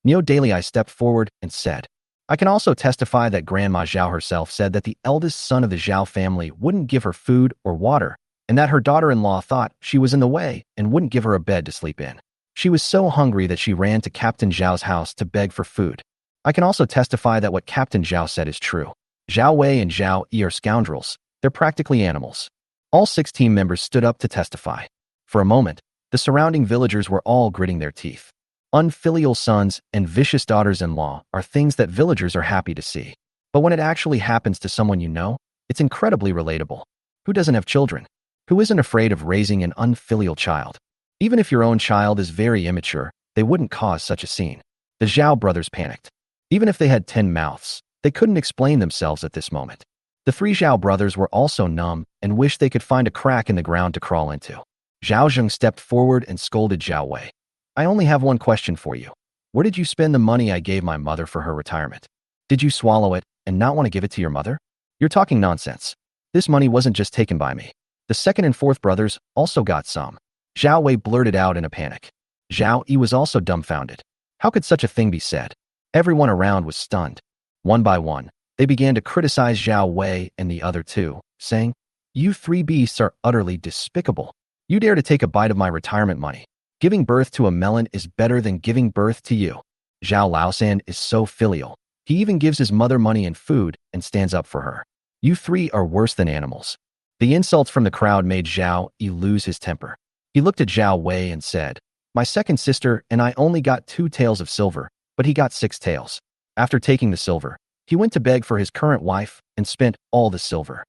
Neo Daily I stepped forward and said, I can also testify that Grandma Zhao herself said that the eldest son of the Zhao family wouldn't give her food or water, and that her daughter-in-law thought she was in the way and wouldn't give her a bed to sleep in. She was so hungry that she ran to Captain Zhao's house to beg for food. I can also testify that what Captain Zhao said is true. Zhao Wei and Zhao Yi are scoundrels. They're practically animals. All 6 team members stood up to testify. For a moment, the surrounding villagers were all gritting their teeth. Unfilial sons and vicious daughters-in-law are things that villagers are happy to see. But when it actually happens to someone you know, it's incredibly relatable. Who doesn't have children? Who isn't afraid of raising an unfilial child? Even if your own child is very immature, they wouldn't cause such a scene. The Zhao brothers panicked. Even if they had 10 mouths, they couldn't explain themselves at this moment. The 3 Zhao brothers were also numb and wished they could find a crack in the ground to crawl into. Zhao Zheng stepped forward and scolded Zhao Wei. I only have one question for you. Where did you spend the money I gave my mother for her retirement? Did you swallow it and not want to give it to your mother? You're talking nonsense. This money wasn't just taken by me. The second and fourth brothers also got some. Zhao Wei blurted out in a panic. Zhao Yi was also dumbfounded. How could such a thing be said? Everyone around was stunned. One by one, they began to criticize Zhao Wei and the other two, saying, "You three beasts are utterly despicable. You dare to take a bite of my retirement money. Giving birth to a melon is better than giving birth to you." Zhao Laosan is so filial. He even gives his mother money and food and stands up for her. You three are worse than animals. The insults from the crowd made Zhao Yi lose his temper. He looked at Zhao Wei and said, "My second sister and I only got 2 taels of silver, but he got 6 taels. After taking the silver, he went to beg for his current wife and spent all the silver.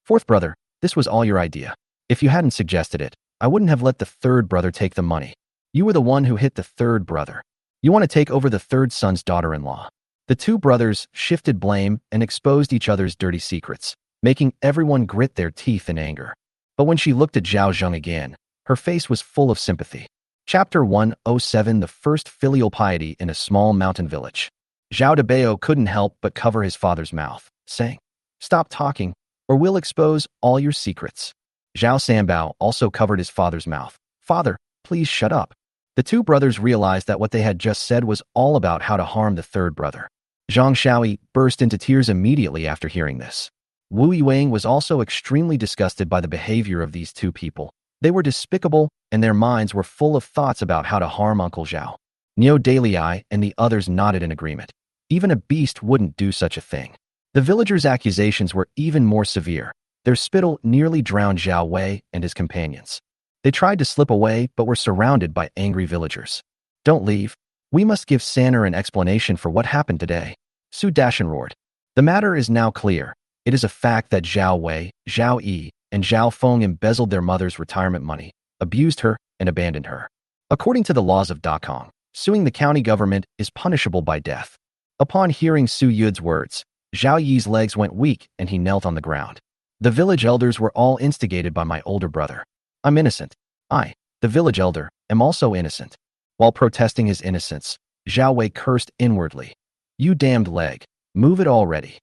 Fourth brother, this was all your idea. If you hadn't suggested it, I wouldn't have let the third brother take the money. You were the one who hit the third brother. You want to take over the third son's daughter-in-law." The two brothers shifted blame and exposed each other's dirty secrets, making everyone grit their teeth in anger. But when she looked at Zhao Zheng again, her face was full of sympathy. Chapter 107: The First Filial Piety in a Small Mountain Village. Zhao Debao couldn't help but cover his father's mouth, saying, "Stop talking, or we'll expose all your secrets." Zhao Sanbao also covered his father's mouth. "Father, please shut up." The two brothers realized that what they had just said was all about how to harm the third brother. Zhang Shaoyi burst into tears immediately after hearing this. Wu Yuang was also extremely disgusted by the behavior of these two people. They were despicable, and their minds were full of thoughts about how to harm Uncle Zhao. Neo Dalai and the others nodded in agreement. Even a beast wouldn't do such a thing. The villagers' accusations were even more severe. Their spittle nearly drowned Zhao Wei and his companions. They tried to slip away but were surrounded by angry villagers. "Don't leave. We must give Sanner an explanation for what happened today." Su Dashan roared. "The matter is now clear. It is a fact that Zhao Wei, Zhao Yi, and Zhao Feng embezzled their mother's retirement money, abused her, and abandoned her. According to the laws of Dakong, suing the county government is punishable by death." Upon hearing Su Yud's words, Zhao Yi's legs went weak and he knelt on the ground. The village elders were all instigated by my older brother. "I'm innocent. I, the village elder, am also innocent." While protesting his innocence, Zhao Wei cursed inwardly. "You damned leg, move it already."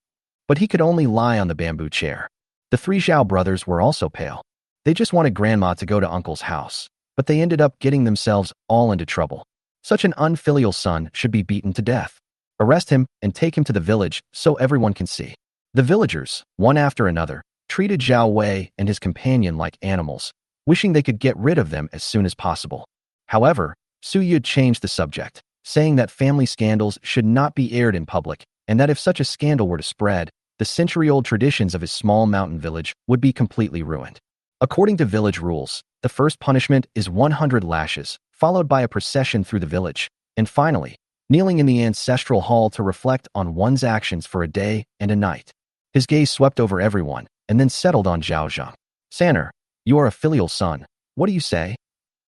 But he could only lie on the bamboo chair. The three Zhao brothers were also pale. They just wanted Grandma to go to Uncle's house, but they ended up getting themselves all into trouble. Such an unfilial son should be beaten to death. Arrest him and take him to the village so everyone can see. The villagers, one after another, treated Zhao Wei and his companion like animals, wishing they could get rid of them as soon as possible. However, Su Yud changed the subject, saying that family scandals should not be aired in public, and that if such a scandal were to spread, the century-old traditions of his small mountain village would be completely ruined. According to village rules, the first punishment is 100 lashes, followed by a procession through the village, and finally, kneeling in the ancestral hall to reflect on one's actions for a day and a night. His gaze swept over everyone, and then settled on Zhao Zheng. "Sanner, you are a filial son. What do you say?"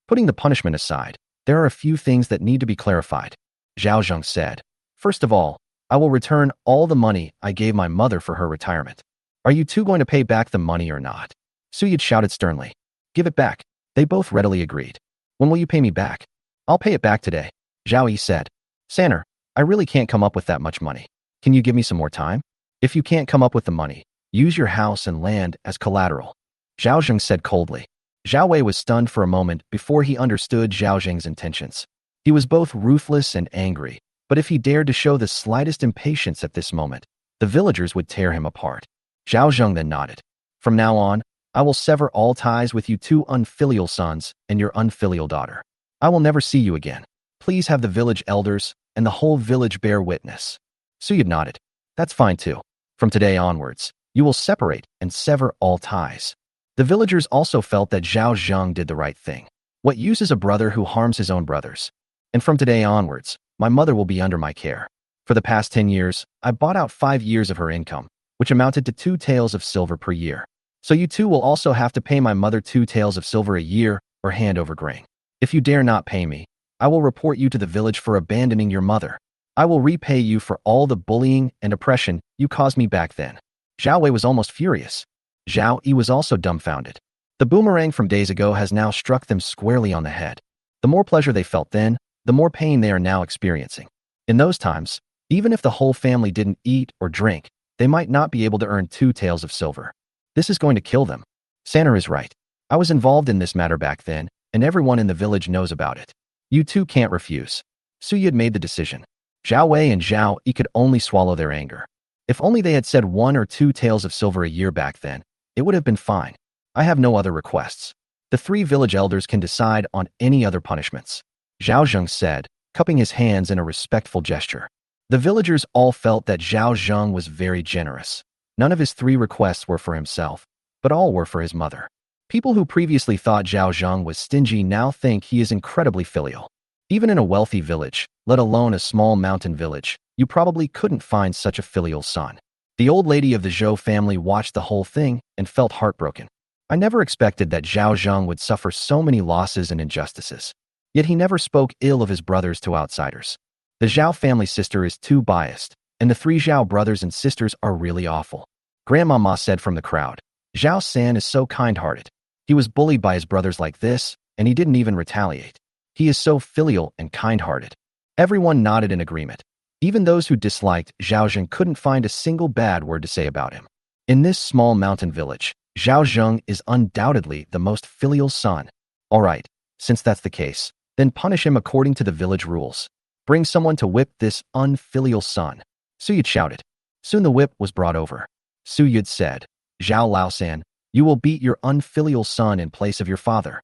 "Putting the punishment aside, there are a few things that need to be clarified," Zhao Zheng said. "First of all, I will return all the money I gave my mother for her retirement. Are you two going to pay back the money or not?" Su Yud shouted sternly. "Give it back." They both readily agreed. "When will you pay me back?" "I'll pay it back today," Zhao Yi said. "Sanner, I really can't come up with that much money. Can you give me some more time? If you can't come up with the money, use your house and land as collateral," Zhao Zheng said coldly. Zhao Wei was stunned for a moment before he understood Zhao Zheng's intentions. He was both ruthless and angry, but if he dared to show the slightest impatience at this moment, the villagers would tear him apart. Zhao Zheng then nodded. "From now on, I will sever all ties with you two unfilial sons and your unfilial daughter. I will never see you again. Please have the village elders and the whole village bear witness." Su Yud nodded. "That's fine too. From today onwards, you will separate and sever all ties." The villagers also felt that Zhao Zheng did the right thing. What use is a brother who harms his own brothers? "And from today onwards, my mother will be under my care. For the past 10 years, I bought out 5 years of her income, which amounted to 2 taels of silver per year. So you two will also have to pay my mother 2 taels of silver a year or hand over grain. If you dare not pay me, I will report you to the village for abandoning your mother. I will repay you for all the bullying and oppression you caused me back then." Zhao Wei was almost furious. Zhao Yi was also dumbfounded. The boomerang from days ago has now struck them squarely on the head. The more pleasure they felt then, the more pain they are now experiencing. In those times, even if the whole family didn't eat or drink, they might not be able to earn 2 taels of silver. This is going to kill them. Sanner is right. I was involved in this matter back then, and everyone in the village knows about it. You two can't refuse. Su Yud made the decision. Zhao Wei and Zhao Yi could only swallow their anger. If only they had said 1 or 2 taels of silver a year back then, it would have been fine. I have no other requests. The 3 village elders can decide on any other punishments. Zhao Zheng said, cupping his hands in a respectful gesture. The villagers all felt that Zhao Zheng was very generous. None of his 3 requests were for himself, but all were for his mother. People who previously thought Zhao Zheng was stingy now think he is incredibly filial. Even in a wealthy village, let alone a small mountain village, you probably couldn't find such a filial son. The old lady of the Zhou family watched the whole thing and felt heartbroken. I never expected that Zhao Zheng would suffer so many losses and injustices. Yet he never spoke ill of his brothers to outsiders. The Zhao family sister is too biased, and the 3 Zhao brothers and sisters are really awful. Grandmama said from the crowd. Zhao San is so kind-hearted. He was bullied by his brothers like this, and he didn't even retaliate. He is so filial and kind-hearted. Everyone nodded in agreement. Even those who disliked Zhao Zheng couldn't find a single bad word to say about him. In this small mountain village, Zhao Zheng is undoubtedly the most filial son. All right, since that's the case, then punish him according to the village rules. Bring someone to whip this unfilial son. Su Yud shouted. Soon the whip was brought over. Su Yud said, Zhao Laosan, you will beat your unfilial son in place of your father.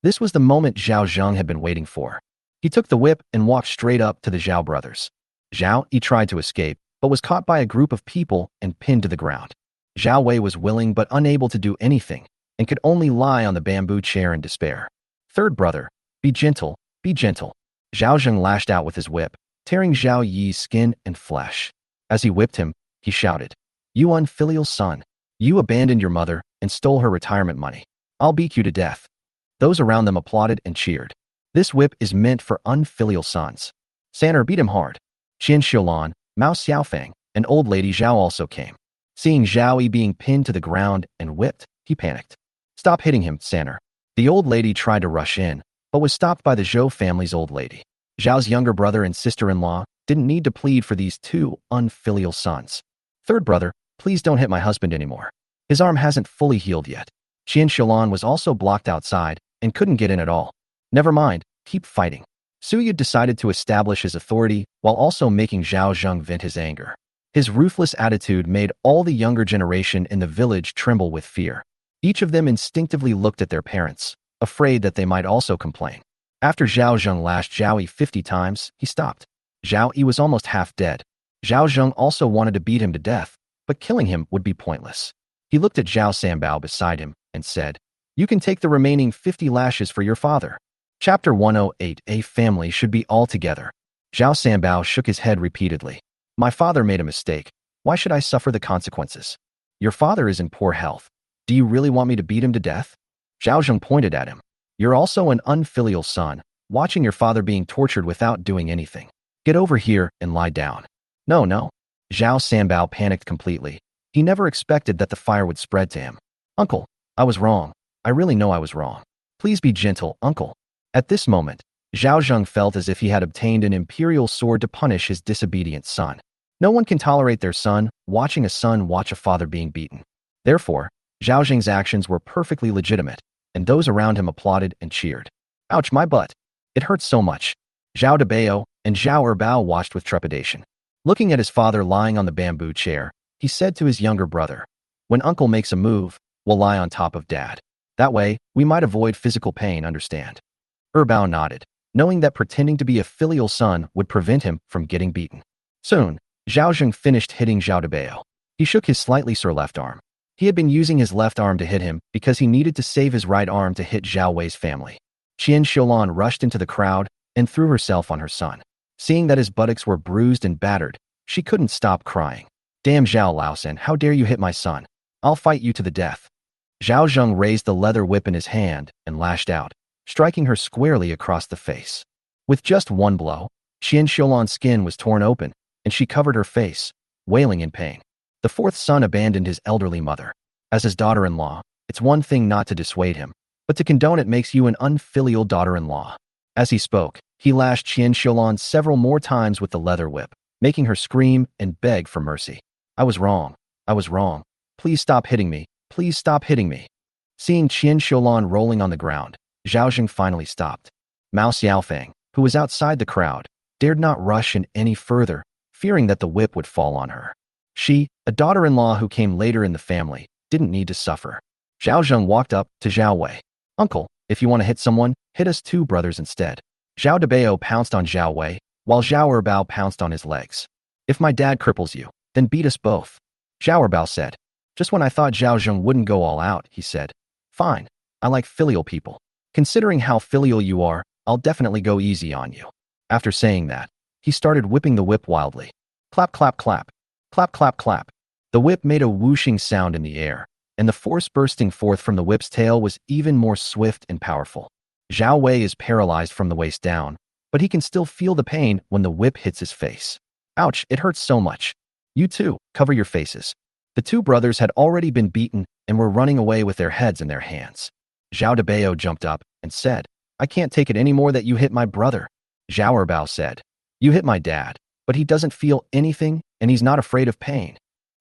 This was the moment Zhao Zheng had been waiting for. He took the whip and walked straight up to the Zhao brothers. Zhao Yi tried to escape, but was caught by a group of people and pinned to the ground. Zhao Wei was willing but unable to do anything, and could only lie on the bamboo chair in despair. Third brother, be gentle, be gentle. Zhao Zheng lashed out with his whip, tearing Zhao Yi's skin and flesh. As he whipped him, he shouted, You unfilial son. You abandoned your mother and stole her retirement money. I'll beat you to death. Those around them applauded and cheered. This whip is meant for unfilial sons. Sanner beat him hard. Qin Xiulan, Mao Xiaofang, and old lady Zhao also came. Seeing Zhao Yi being pinned to the ground and whipped, he panicked. Stop hitting him, Sanner. The old lady tried to rush in, but was stopped by the Zhou family's old lady. Zhao's younger brother and sister-in-law didn't need to plead for these 2 unfilial sons. Third brother, please don't hit my husband anymore. His arm hasn't fully healed yet. Qin Xiulan was also blocked outside and couldn't get in at all. Never mind, keep fighting. Su Yud decided to establish his authority while also making Zhao Zheng vent his anger. His ruthless attitude made all the younger generation in the village tremble with fear. Each of them instinctively looked at their parents, afraid that they might also complain. After Zhao Zheng lashed Zhao Yi 50 times, he stopped. Zhao Yi was almost half dead. Zhao Zheng also wanted to beat him to death, but killing him would be pointless. He looked at Zhao Sanbao beside him and said, You can take the remaining 50 lashes for your father. Chapter 108. A family should be all together. Zhao Sanbao shook his head repeatedly. My father made a mistake. Why should I suffer the consequences? Your father is in poor health. Do you really want me to beat him to death? Zhao Zheng pointed at him. You're also an unfilial son, watching your father being tortured without doing anything. Get over here and lie down. No. Zhao Sanbao panicked completely. He never expected that the fire would spread to him. Uncle, I was wrong. I really know I was wrong. Please be gentle, uncle. At this moment, Zhao Zheng felt as if he had obtained an imperial sword to punish his disobedient son. No one can tolerate their son watching a son watch a father being beaten. Therefore, Zhao Zheng's actions were perfectly legitimate, and those around him applauded and cheered. Ouch, my butt. It hurts so much. Zhao Debao and Zhao Erbao watched with trepidation. Looking at his father lying on the bamboo chair, he said to his younger brother, When uncle makes a move, we'll lie on top of dad. That way, we might avoid physical pain, understand? Erbao nodded, knowing that pretending to be a filial son would prevent him from getting beaten. Soon, Zhao Zheng finished hitting Zhao Debao. He shook his slightly sore left arm. He had been using his left arm to hit him because he needed to save his right arm to hit Zhao Wei's family. Qin Xiulan rushed into the crowd and threw herself on her son. Seeing that his buttocks were bruised and battered, she couldn't stop crying. Damn Zhao Laosan, how dare you hit my son? I'll fight you to the death. Zhao Zheng raised the leather whip in his hand and lashed out, striking her squarely across the face. With just one blow, Qin Xiulan's skin was torn open, and she covered her face, wailing in pain. The fourth son abandoned his elderly mother. As his daughter-in-law, it's one thing not to dissuade him, but to condone it makes you an unfilial daughter-in-law. As he spoke, he lashed Qin Xiulan several more times with the leather whip, making her scream and beg for mercy. I was wrong. I was wrong. Please stop hitting me. Please stop hitting me. Seeing Qian Xiulan rolling on the ground, Zhao Zheng finally stopped. Mao Xiaofeng, who was outside the crowd, dared not rush in any further, fearing that the whip would fall on her. She, a daughter-in-law who came later in the family, didn't need to suffer. Zhao Zheng walked up to Zhao Wei. "Uncle, if you want to hit someone, hit us two brothers instead." Zhao Debao pounced on Zhao Wei, while Zhao Erbao pounced on his legs. "If my dad cripples you, then beat us both," Zhao Erbao said. Just when I thought Zhao Zheng wouldn't go all out, he said, "Fine, I like filial people. Considering how filial you are, I'll definitely go easy on you." After saying that, he started whipping the whip wildly. Clap, clap, clap. Clap, clap, clap. The whip made a whooshing sound in the air, and the force bursting forth from the whip's tail was even more swift and powerful. Zhao Wei is paralyzed from the waist down, but he can still feel the pain when the whip hits his face. "Ouch, it hurts so much. You too, cover your faces." The two brothers had already been beaten and were running away with their heads in their hands. Zhao Debao jumped up and said, "I can't take it anymore that you hit my brother." Zhao Erbao said, "You hit my dad, but he doesn't feel anything and he's not afraid of pain."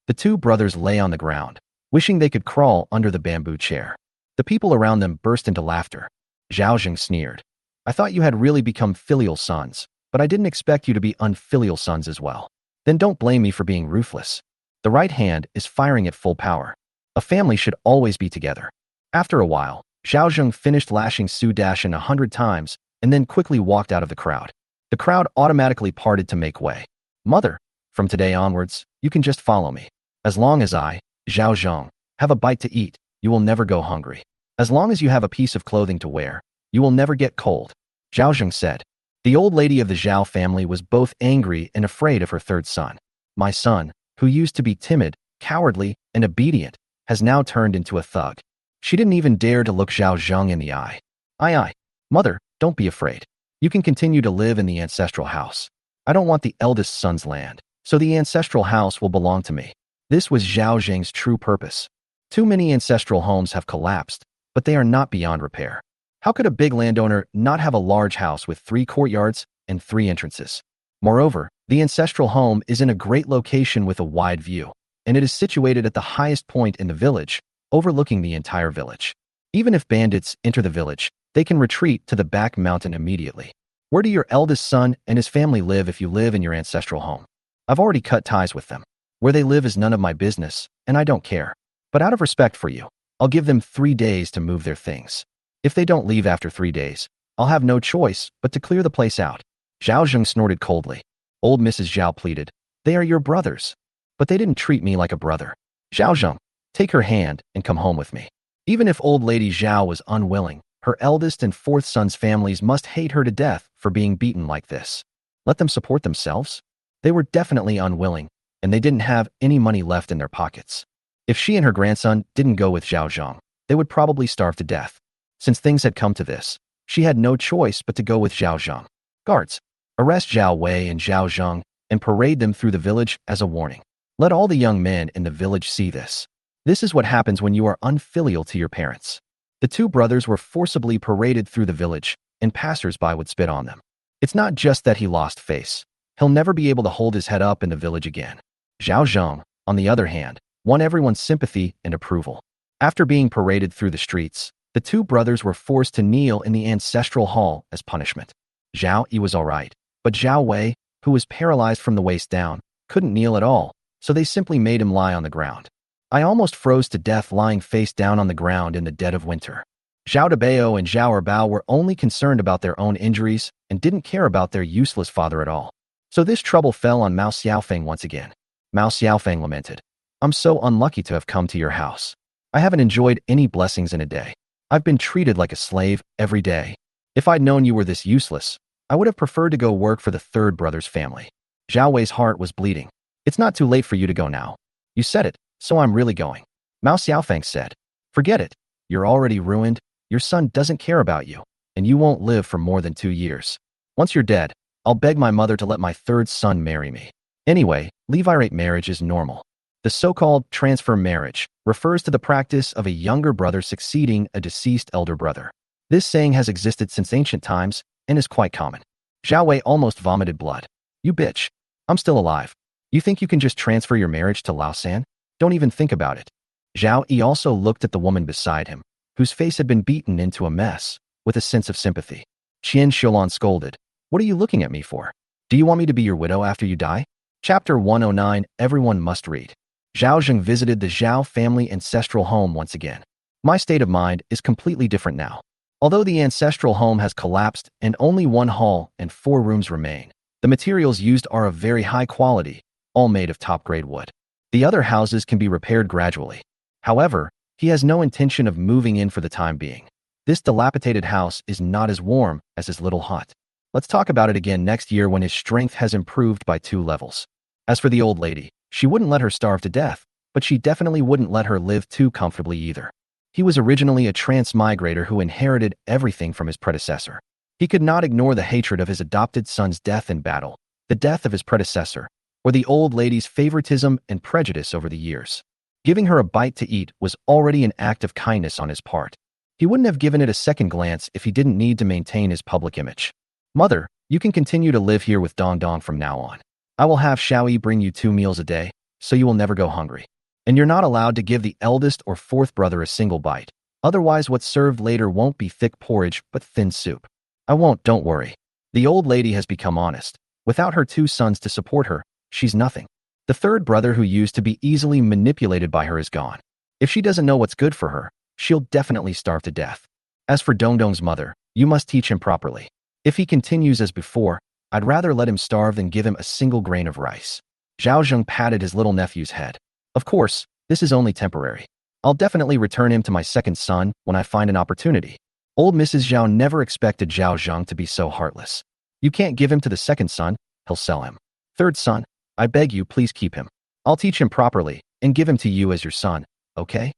The two brothers lay on the ground, wishing they could crawl under the bamboo chair. The people around them burst into laughter. Zhao Zheng sneered, "I thought you had really become filial sons, but I didn't expect you to be unfilial sons as well. Then don't blame me for being ruthless. The right hand is firing at full power. A family should always be together." After a while, Zhao Zheng finished lashing Su Dashin 100 times and then quickly walked out of the crowd. The crowd automatically parted to make way. "Mother, from today onwards, you can just follow me. As long as I, Zhao Zheng, have a bite to eat, you will never go hungry. As long as you have a piece of clothing to wear, you will never get cold," Zhao Zheng said. The old lady of the Zhao family was both angry and afraid of her third son. "My son, who used to be timid, cowardly, and obedient, has now turned into a thug." She didn't even dare to look Zhao Zheng in the eye. Aye, mother, don't be afraid. You can continue to live in the ancestral house. I don't want the eldest son's land, so the ancestral house will belong to me." This was Zhao Zheng's true purpose. Too many ancestral homes have collapsed, but they are not beyond repair. How could a big landowner not have a large house with 3 courtyards and 3 entrances? Moreover, the ancestral home is in a great location with a wide view, and it is situated at the highest point in the village, overlooking the entire village. Even if bandits enter the village, they can retreat to the back mountain immediately. Where do your eldest son and his family live if you live in your ancestral home? I've already cut ties with them. Where they live is none of my business, and I don't care. But out of respect for you, I'll give them 3 days to move their things. If they don't leave after 3 days, I'll have no choice but to clear the place out." Zhao Zheng snorted coldly. Old Mrs. Zhao pleaded, "They are your brothers. But they didn't treat me like a brother. Zhao Zheng, take her hand and come home with me." Even if old lady Zhao was unwilling, her eldest and 4th son's families must hate her to death for being beaten like this. Let them support themselves? They were definitely unwilling, and they didn't have any money left in their pockets. If she and her grandson didn't go with Zhao Zheng, they would probably starve to death. Since things had come to this, she had no choice but to go with Zhao Zheng. "Guards, arrest Zhao Wei and Zhao Zheng and parade them through the village as a warning. Let all the young men in the village see this. This is what happens when you are unfilial to your parents." The two brothers were forcibly paraded through the village, and passers-by would spit on them. It's not just that he lost face. He'll never be able to hold his head up in the village again. Zhao Zheng, on the other hand, won everyone's sympathy and approval. After being paraded through the streets, the two brothers were forced to kneel in the ancestral hall as punishment. Zhao Yi was alright, but Zhao Wei, who was paralyzed from the waist down, couldn't kneel at all, so they simply made him lie on the ground. I almost froze to death lying face down on the ground in the dead of winter. Zhao Debao and Zhao Erbao were only concerned about their own injuries and didn't care about their useless father at all. So this trouble fell on Mao Xiaofeng once again. Mao Xiaofeng lamented, "I'm so unlucky to have come to your house. I haven't enjoyed any blessings in a day. I've been treated like a slave every day. If I'd known you were this useless, I would have preferred to go work for the third brother's family." Zhao Wei's heart was bleeding. "It's not too late for you to go now. You said it, so I'm really going." Mao Xiaofeng said, "Forget it. You're already ruined. Your son doesn't care about you, and you won't live for more than 2 years. Once you're dead, I'll beg my mother to let my third son marry me. Anyway, levirate marriage is normal. The so-called transfer marriage refers to the practice of a younger brother succeeding a deceased elder brother. This saying has existed since ancient times and is quite common." Zhao Wei almost vomited blood. "You bitch. I'm still alive. You think you can just transfer your marriage to Lao San? Don't even think about it." Zhao Yi also looked at the woman beside him, whose face had been beaten into a mess, with a sense of sympathy. Qian Xiaolan scolded. What are you looking at me for? Do you want me to be your widow after you die? Chapter 109. Everyone must read. Zhao Zheng visited the Zhao family ancestral home once again. My state of mind is completely different now. Although the ancestral home has collapsed and only one hall and 4 rooms remain, the materials used are of very high quality, all made of top-grade wood. The other houses can be repaired gradually. However, he has no intention of moving in for the time being. This dilapidated house is not as warm as his little hut. Let's talk about it again next year when his strength has improved by 2 levels. As for the old lady, she wouldn't let her starve to death, but she definitely wouldn't let her live too comfortably either. He was originally a transmigrator who inherited everything from his predecessor. He could not ignore the hatred of his adopted son's death in battle, the death of his predecessor, or the old lady's favoritism and prejudice over the years. Giving her a bite to eat was already an act of kindness on his part. He wouldn't have given it a second glance if he didn't need to maintain his public image. Mother, you can continue to live here with Dong Dong from now on. I will have Xiaoyi bring you 2 meals a day, so you will never go hungry. And you're not allowed to give the eldest or 4th brother a single bite. Otherwise, what's served later won't be thick porridge, but thin soup. I won't, don't worry. The old lady has become honest. Without her 2 sons to support her, she's nothing. The 3rd brother who used to be easily manipulated by her is gone. If she doesn't know what's good for her, she'll definitely starve to death. As for Dongdong's mother, you must teach him properly. If he continues as before, I'd rather let him starve than give him a single grain of rice. Zhao Zheng patted his little nephew's head. Of course, this is only temporary. I'll definitely return him to my 2nd son when I find an opportunity. Old Mrs. Zhao never expected Zhao Zheng to be so heartless. You can't give him to the 2nd son, he'll sell him. 3rd son, I beg you please keep him. I'll teach him properly and give him to you as your son, okay?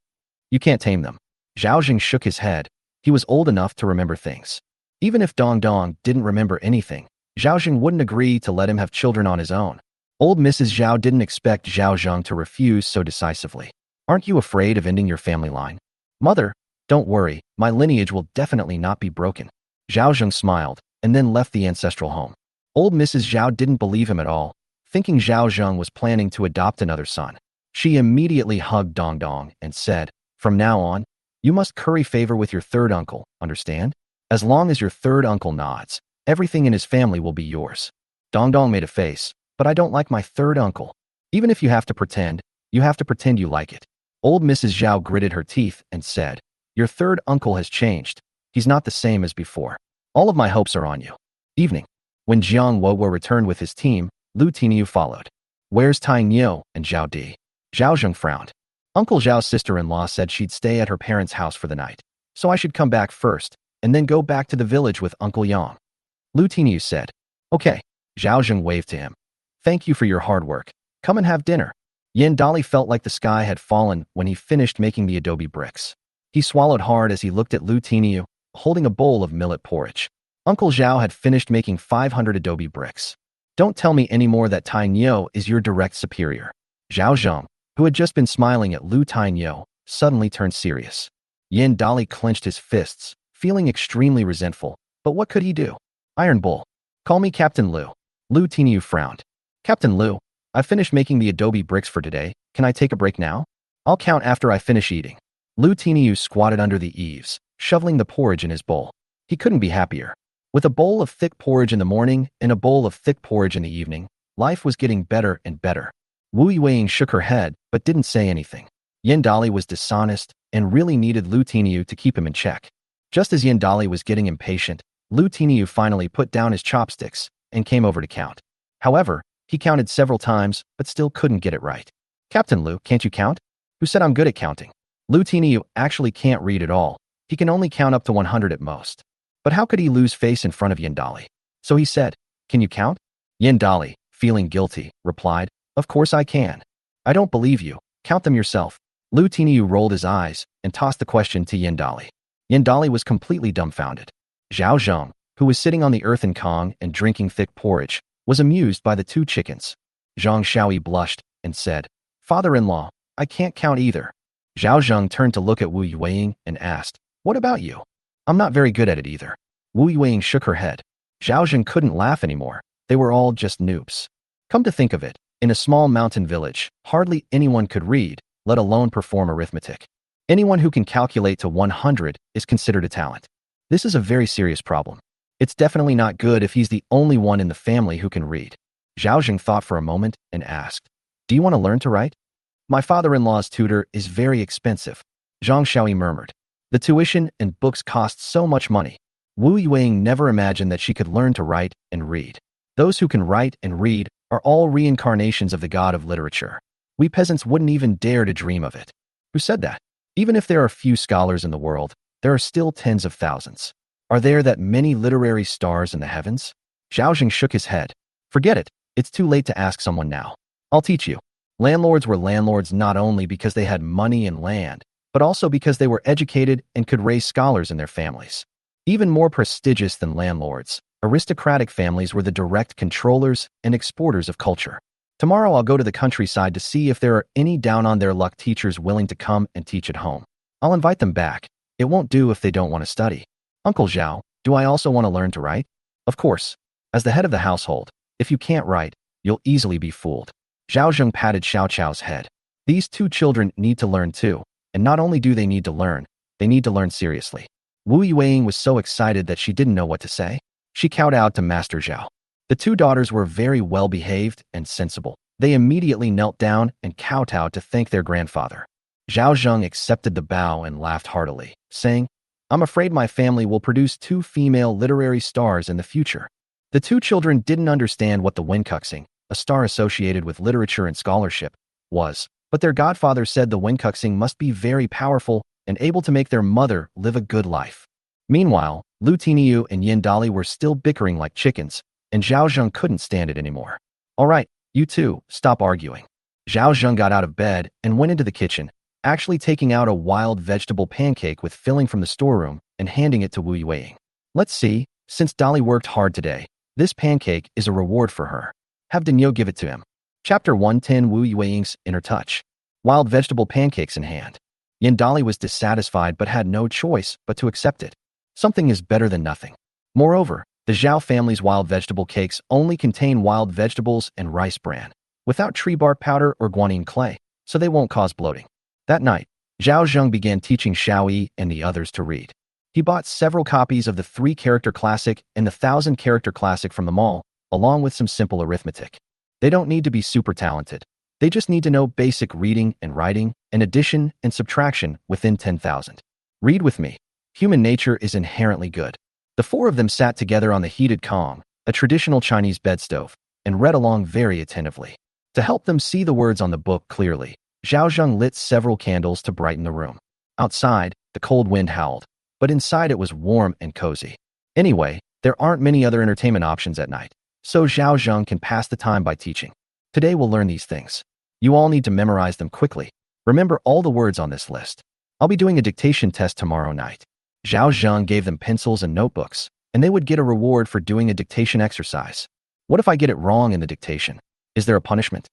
You can't tame them. Zhao Zheng shook his head. He was old enough to remember things. Even if Dong Dong didn't remember anything, Zhao Zheng wouldn't agree to let him have children on his own. Old Mrs. Zhao didn't expect Zhao Zheng to refuse so decisively. Aren't you afraid of ending your family line? Mother, don't worry, my lineage will definitely not be broken. Zhao Zheng smiled and then left the ancestral home. Old Mrs. Zhao didn't believe him at all, thinking Zhao Zheng was planning to adopt another son. She immediately hugged Dong Dong and said, from now on, you must curry favor with your 3rd uncle, understand? As long as your 3rd uncle nods, everything in his family will be yours. Dong Dong made a face, but I don't like my 3rd uncle. Even if you have to pretend you like it. Old Mrs. Zhao gritted her teeth and said, your 3rd uncle has changed. He's not the same as before. All of my hopes are on you. Evening. When Jiang Wowo returned with his team, Lu Tiniu followed. Where's Tai Niu and Zhao Di? Zhao Zheng frowned. Uncle Zhao's sister-in-law said she'd stay at her parents' house for the night, so I should come back first, and then go back to the village with Uncle Yang. Lu Tiniu said. Okay. Zhao Zheng waved to him. Thank you for your hard work. Come and have dinner. Yan Dali felt like the sky had fallen when he finished making the adobe bricks. He swallowed hard as he looked at Lu Tiniu, holding a bowl of millet porridge. Uncle Zhao had finished making 500 adobe bricks. Don't tell me anymore that Tai Niu is your direct superior. Zhao Zheng, who had just been smiling at Lu Tai Niu, suddenly turned serious. Yan Dali clenched his fists, feeling extremely resentful, but what could he do? Iron Bull. Call me Captain Lu. Lu Tiniu frowned. Captain Lu, I finished making the adobe bricks for today. Can I take a break now? I'll count after I finish eating. Lu Tiniu squatted under the eaves, shoveling the porridge in his bowl. He couldn't be happier. With a bowl of thick porridge in the morning and a bowl of thick porridge in the evening, life was getting better and better. Wu Yueying shook her head, but didn't say anything. Yan Dali was dishonest and really needed Lu Tiniu to keep him in check. Just as Yan Dali was getting impatient, Lu Tiniu finally put down his chopsticks and came over to count. However, he counted several times, but still couldn't get it right. Captain Lu, can't you count? Who said I'm good at counting? Lu Tiniu actually can't read at all. He can only count up to 100 at most. But how could he lose face in front of Yan Dali? So he said, can you count? Yan Dali, feeling guilty, replied, of course I can. I don't believe you. Count them yourself. Lu Tiniu rolled his eyes and tossed the question to Yan Dali. Yan Dali was completely dumbfounded. Zhao Zheng, who was sitting on the earthen kong and drinking thick porridge, was amused by the 2 chickens. Zhang Xiaoyi blushed and said, Father-in-law, I can't count either. Zhao Zheng turned to look at Wu Yueying and asked, what about you? I'm not very good at it either. Wu Yueying shook her head. Zhao Zheng couldn't laugh anymore. They were all just noobs. Come to think of it, in a small mountain village, hardly anyone could read, let alone perform arithmetic. Anyone who can calculate to 100 is considered a talent. This is a very serious problem. It's definitely not good if he's the only one in the family who can read. Zhao Zheng thought for a moment and asked, "Do you want to learn to write?" "My father-in-law's tutor is very expensive," Zhang Xiaoyi murmured. "The tuition and books cost so much money." Wu Yueying never imagined that she could learn to write and read. Those who can write and read are all reincarnations of the god of literature. We peasants wouldn't even dare to dream of it. Who said that? Even if there are few scholars in the world, there are still tens of thousands. Are there that many literary stars in the heavens? Zhao Zheng shook his head. Forget it. It's too late to ask someone now. I'll teach you. Landlords were landlords not only because they had money and land, but also because they were educated and could raise scholars in their families. Even more prestigious than landlords, aristocratic families were the direct controllers and exporters of culture. Tomorrow I'll go to the countryside to see if there are any down-on-their-luck teachers willing to come and teach at home. I'll invite them back. It won't do if they don't want to study. Uncle Zhao, do I also want to learn to write? Of course. As the head of the household, if you can't write, you'll easily be fooled. Zhao Zheng patted Xiao Chao's head. These two children need to learn too, and not only do they need to learn seriously. Wu Yueying was so excited that she didn't know what to say. She kowtowed to Master Zhao. The two daughters were very well-behaved and sensible. They immediately knelt down and kowtowed to thank their grandfather. Zhao Zheng accepted the bow and laughed heartily, saying, "I'm afraid my family will produce two female literary stars in the future." The two children didn't understand what the Wincuxing, a star associated with literature and scholarship, was, but their godfather said the Wincuxing must be very powerful and able to make their mother live a good life. Meanwhile, Lu Tiniu and Yin Dali were still bickering like chickens, and Zhao Zheng couldn't stand it anymore. "All right, you two, stop arguing." Zhao Zheng got out of bed and went into the kitchen, actually taking out a wild vegetable pancake with filling from the storeroom and handing it to Wu Yueying. "Let's see, since Dali worked hard today, this pancake is a reward for her. Have Daniel give it to him." Chapter 110 Wu Yueying's Inner Touch. Wild vegetable pancakes in hand. Yin Dali was dissatisfied but had no choice but to accept it. Something is better than nothing. Moreover, the Zhao family's wild vegetable cakes only contain wild vegetables and rice bran, without tree bark powder or guanine clay, so they won't cause bloating. That night, Zhao Zheng began teaching Xiaoyi and the others to read. He bought several copies of the 3-character classic and the 1,000-character classic from the mall, along with some simple arithmetic. They don't need to be super talented. They just need to know basic reading and writing, and addition and subtraction within 10,000. Read with me. Human nature is inherently good. The four of them sat together on the heated Kong, a traditional Chinese bedstove, and read along very attentively. To help them see the words on the book clearly, Zhao Zheng lit several candles to brighten the room. Outside, the cold wind howled, but inside it was warm and cozy. Anyway, there aren't many other entertainment options at night, so Zhao Zheng can pass the time by teaching. Today we'll learn these things. You all need to memorize them quickly. Remember all the words on this list. I'll be doing a dictation test tomorrow night. Zhao Zheng gave them pencils and notebooks, and they would get a reward for doing a dictation exercise. What if I get it wrong in the dictation? Is there a punishment?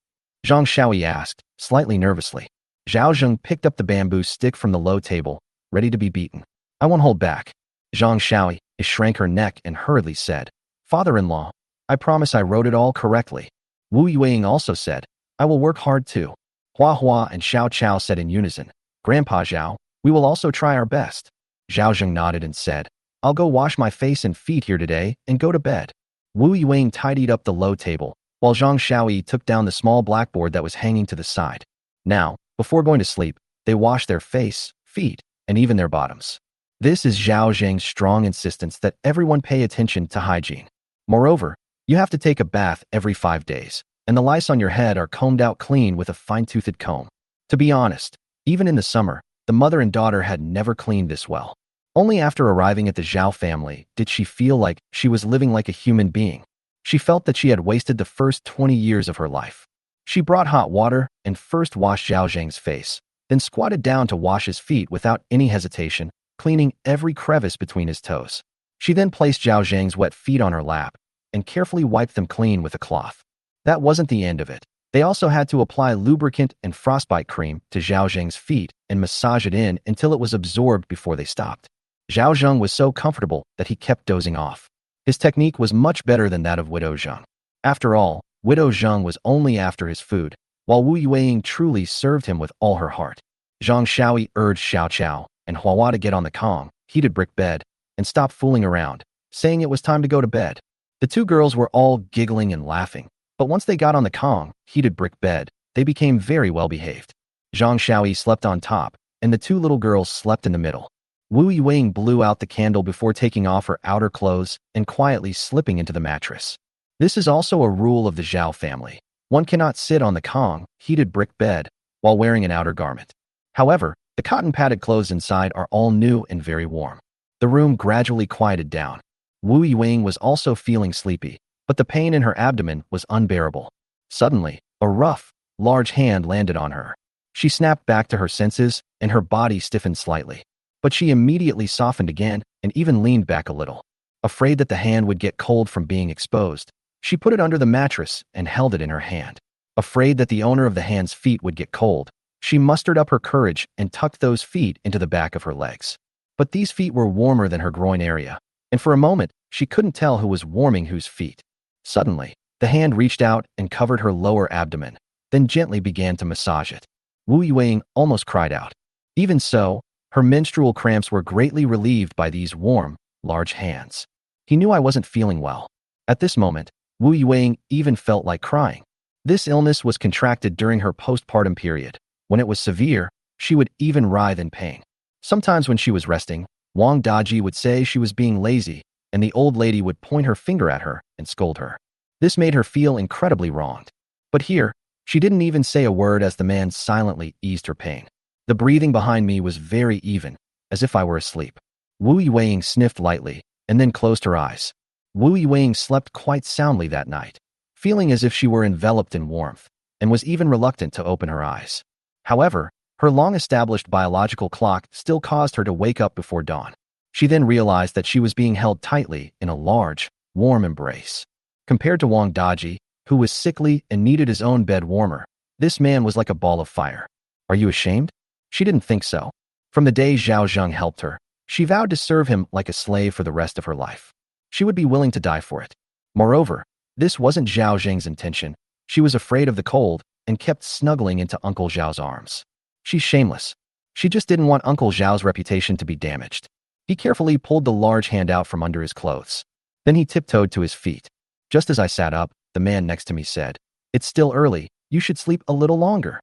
Zhang Xiaoyi asked, slightly nervously. Zhao Zheng picked up the bamboo stick from the low table, ready to be beaten. "I won't hold back." Zhang Xiaoyi shrank her neck and hurriedly said, "Father-in-law, I promise I wrote it all correctly." Wu Yueying also said, "I will work hard too." Hua Hua and Xiao Chao said in unison, "Grandpa Zhao, we will also try our best." Zhao Zheng nodded and said, "I'll go wash my face and feet here today and go to bed." Wu Yueying tidied up the low table, while Zhang Xiaoyi took down the small blackboard that was hanging to the side. Now, before going to sleep, they washed their face, feet, and even their bottoms. This is Zhao Zheng's strong insistence that everyone pay attention to hygiene. Moreover, you have to take a bath every 5 days, and the lice on your head are combed out clean with a fine-toothed comb. To be honest, even in the summer, the mother and daughter had never cleaned this well. Only after arriving at the Zhao family did she feel like she was living like a human being. She felt that she had wasted the first 20 years of her life. She brought hot water and first washed Zhao Zheng's face, then squatted down to wash his feet without any hesitation, cleaning every crevice between his toes. She then placed Zhao Zheng's wet feet on her lap and carefully wiped them clean with a cloth. That wasn't the end of it. They also had to apply lubricant and frostbite cream to Zhao Zheng's feet and massage it in until it was absorbed before they stopped. Zhao Zheng was so comfortable that he kept dozing off. His technique was much better than that of Widow Zheng. After all, Widow Zheng was only after his food, while Wu Yueying truly served him with all her heart. Zhang Shaoi urged Xiao Chao and Hua to get on the Kong, heated brick bed, and stop fooling around, saying it was time to go to bed. The two girls were all giggling and laughing, but once they got on the Kong, heated brick bed, they became very well behaved. Zhang Shaoi slept on top, and the two little girls slept in the middle. Wu Yuing blew out the candle before taking off her outer clothes and quietly slipping into the mattress. This is also a rule of the Zhao family. One cannot sit on the Kong, heated brick bed, while wearing an outer garment. However, the cotton-padded clothes inside are all new and very warm. The room gradually quieted down. Wu Yuing was also feeling sleepy, but the pain in her abdomen was unbearable. Suddenly, a rough, large hand landed on her. She snapped back to her senses, and her body stiffened slightly. But she immediately softened again and even leaned back a little. Afraid that the hand would get cold from being exposed, she put it under the mattress and held it in her hand. Afraid that the owner of the hand's feet would get cold, she mustered up her courage and tucked those feet into the back of her legs. But these feet were warmer than her groin area, and for a moment, she couldn't tell who was warming whose feet. Suddenly, the hand reached out and covered her lower abdomen, then gently began to massage it. Wu Yuing almost cried out. Even so, her menstrual cramps were greatly relieved by these warm, large hands. He knew I wasn't feeling well. At this moment, Wu Yuing even felt like crying. This illness was contracted during her postpartum period. When it was severe, she would even writhe in pain. Sometimes when she was resting, Wang Daji would say she was being lazy, and the old lady would point her finger at her and scold her. This made her feel incredibly wronged. But here, she didn't even say a word as the man silently eased her pain. The breathing behind me was very even, as if I were asleep. Wu Yuing sniffed lightly, and then closed her eyes. Wu Yuing slept quite soundly that night, feeling as if she were enveloped in warmth, and was even reluctant to open her eyes. However, her long-established biological clock still caused her to wake up before dawn. She then realized that she was being held tightly in a large, warm embrace. Compared to Wang Daji, who was sickly and needed his own bed warmer, this man was like a ball of fire. Are you ashamed? She didn't think so. From the day Zhao Zheng helped her, she vowed to serve him like a slave for the rest of her life. She would be willing to die for it. Moreover, this wasn't Zhao Zheng's intention. She was afraid of the cold and kept snuggling into Uncle Zhao's arms. She's shameless. She just didn't want Uncle Zhao's reputation to be damaged. He carefully pulled the large hand out from under his clothes. Then he tiptoed to his feet. Just as I sat up, the man next to me said, "It's still early. You should sleep a little longer."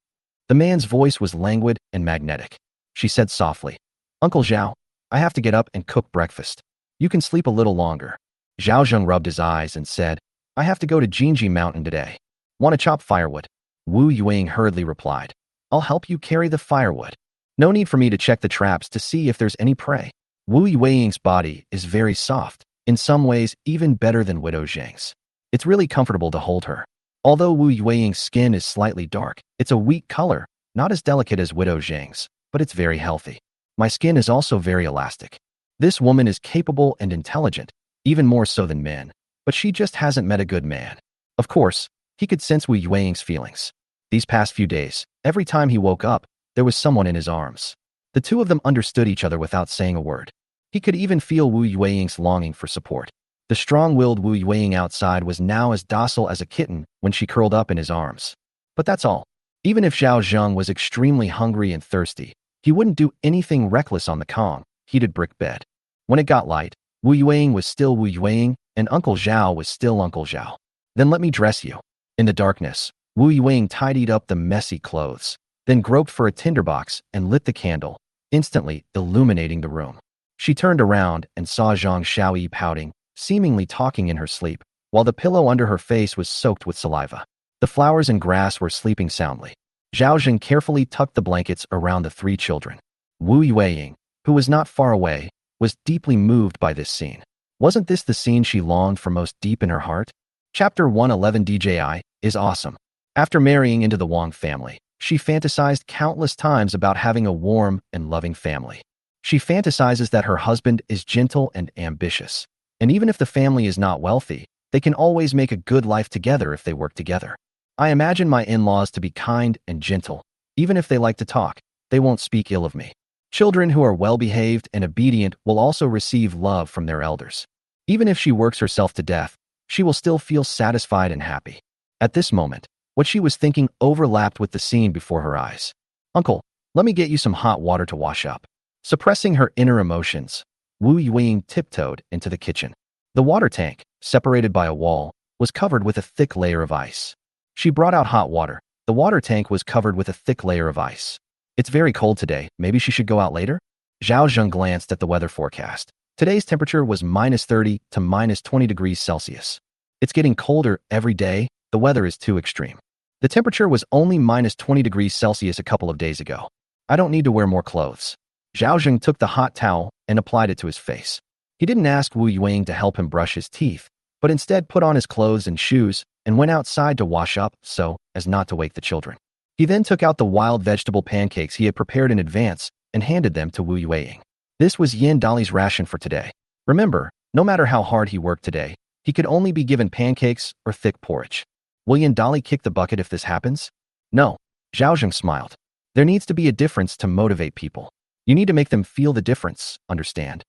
The man's voice was languid and magnetic. She said softly, "Uncle Zhao, I have to get up and cook breakfast. You can sleep a little longer." Zhao Zheng rubbed his eyes and said, "I have to go to Jinji Mountain today. Want to chop firewood?" Wu Yuing hurriedly replied, "I'll help you carry the firewood. No need for me to check the traps to see if there's any prey." Wu Yuing's body is very soft, in some ways even better than Widow Zheng's. It's really comfortable to hold her. Although Wu Yuing's skin is slightly dark, it's a weak color, not as delicate as Widow Zheng's, but it's very healthy. My skin is also very elastic. This woman is capable and intelligent, even more so than men, but she just hasn't met a good man. Of course, he could sense Wu Yuing's feelings. These past few days, every time he woke up, there was someone in his arms. The two of them understood each other without saying a word. He could even feel Wu Yuing's longing for support. The strong-willed Wu Yuing outside was now as docile as a kitten when she curled up in his arms. But that's all. Even if Zhao Zheng was extremely hungry and thirsty, he wouldn't do anything reckless on the Kong, heated brick bed. When it got light, Wu Yuing was still Wu Yuing, and Uncle Zhao was still Uncle Zhao. "Then let me dress you." In the darkness, Wu Yuing tidied up the messy clothes, then groped for a tinderbox and lit the candle, instantly illuminating the room. She turned around and saw Zhang Shaoi pouting, seemingly talking in her sleep, while the pillow under her face was soaked with saliva. The flowers and grass were sleeping soundly. Zhao Zheng carefully tucked the blankets around the three children. Wu Yuing, who was not far away, was deeply moved by this scene. Wasn't this the scene she longed for most deep in her heart? Chapter 111 DJI is awesome. After marrying into the Wang family, she fantasized countless times about having a warm and loving family. She fantasizes that her husband is gentle and ambitious. And even if the family is not wealthy, they can always make a good life together if they work together. I imagine my in-laws to be kind and gentle. Even if they like to talk, they won't speak ill of me. Children who are well-behaved and obedient will also receive love from their elders. Even if she works herself to death, she will still feel satisfied and happy. At this moment, what she was thinking overlapped with the scene before her eyes. "Uncle, Let me get you some hot water to wash up. Suppressing her inner emotions, Wu Yuing tiptoed into the kitchen. The water tank, separated by a wall, was covered with a thick layer of ice. She brought out hot water. The water tank was covered with a thick layer of ice. It's very cold today. Maybe she should go out later? Zhao Zheng glanced at the weather forecast. Today's temperature was -30 to -20 degrees Celsius. It's getting colder every day. The weather is too extreme. The temperature was only -20 degrees Celsius a couple of days ago. I don't need to wear more clothes. Zhao Zheng took the hot towel and applied it to his face. He didn't ask Wu Yuing to help him brush his teeth, but instead put on his clothes and shoes and went outside to wash up so as not to wake the children. He then took out the wild vegetable pancakes he had prepared in advance and handed them to Wu Yuing. This was Yin Dali's ration for today. Remember, no matter how hard he worked today, he could only be given pancakes or thick porridge. Will Yin Dali kick the bucket if this happens? No. Zhao Zheng smiled. There needs to be a difference to motivate people. You need to make them feel the difference, understand?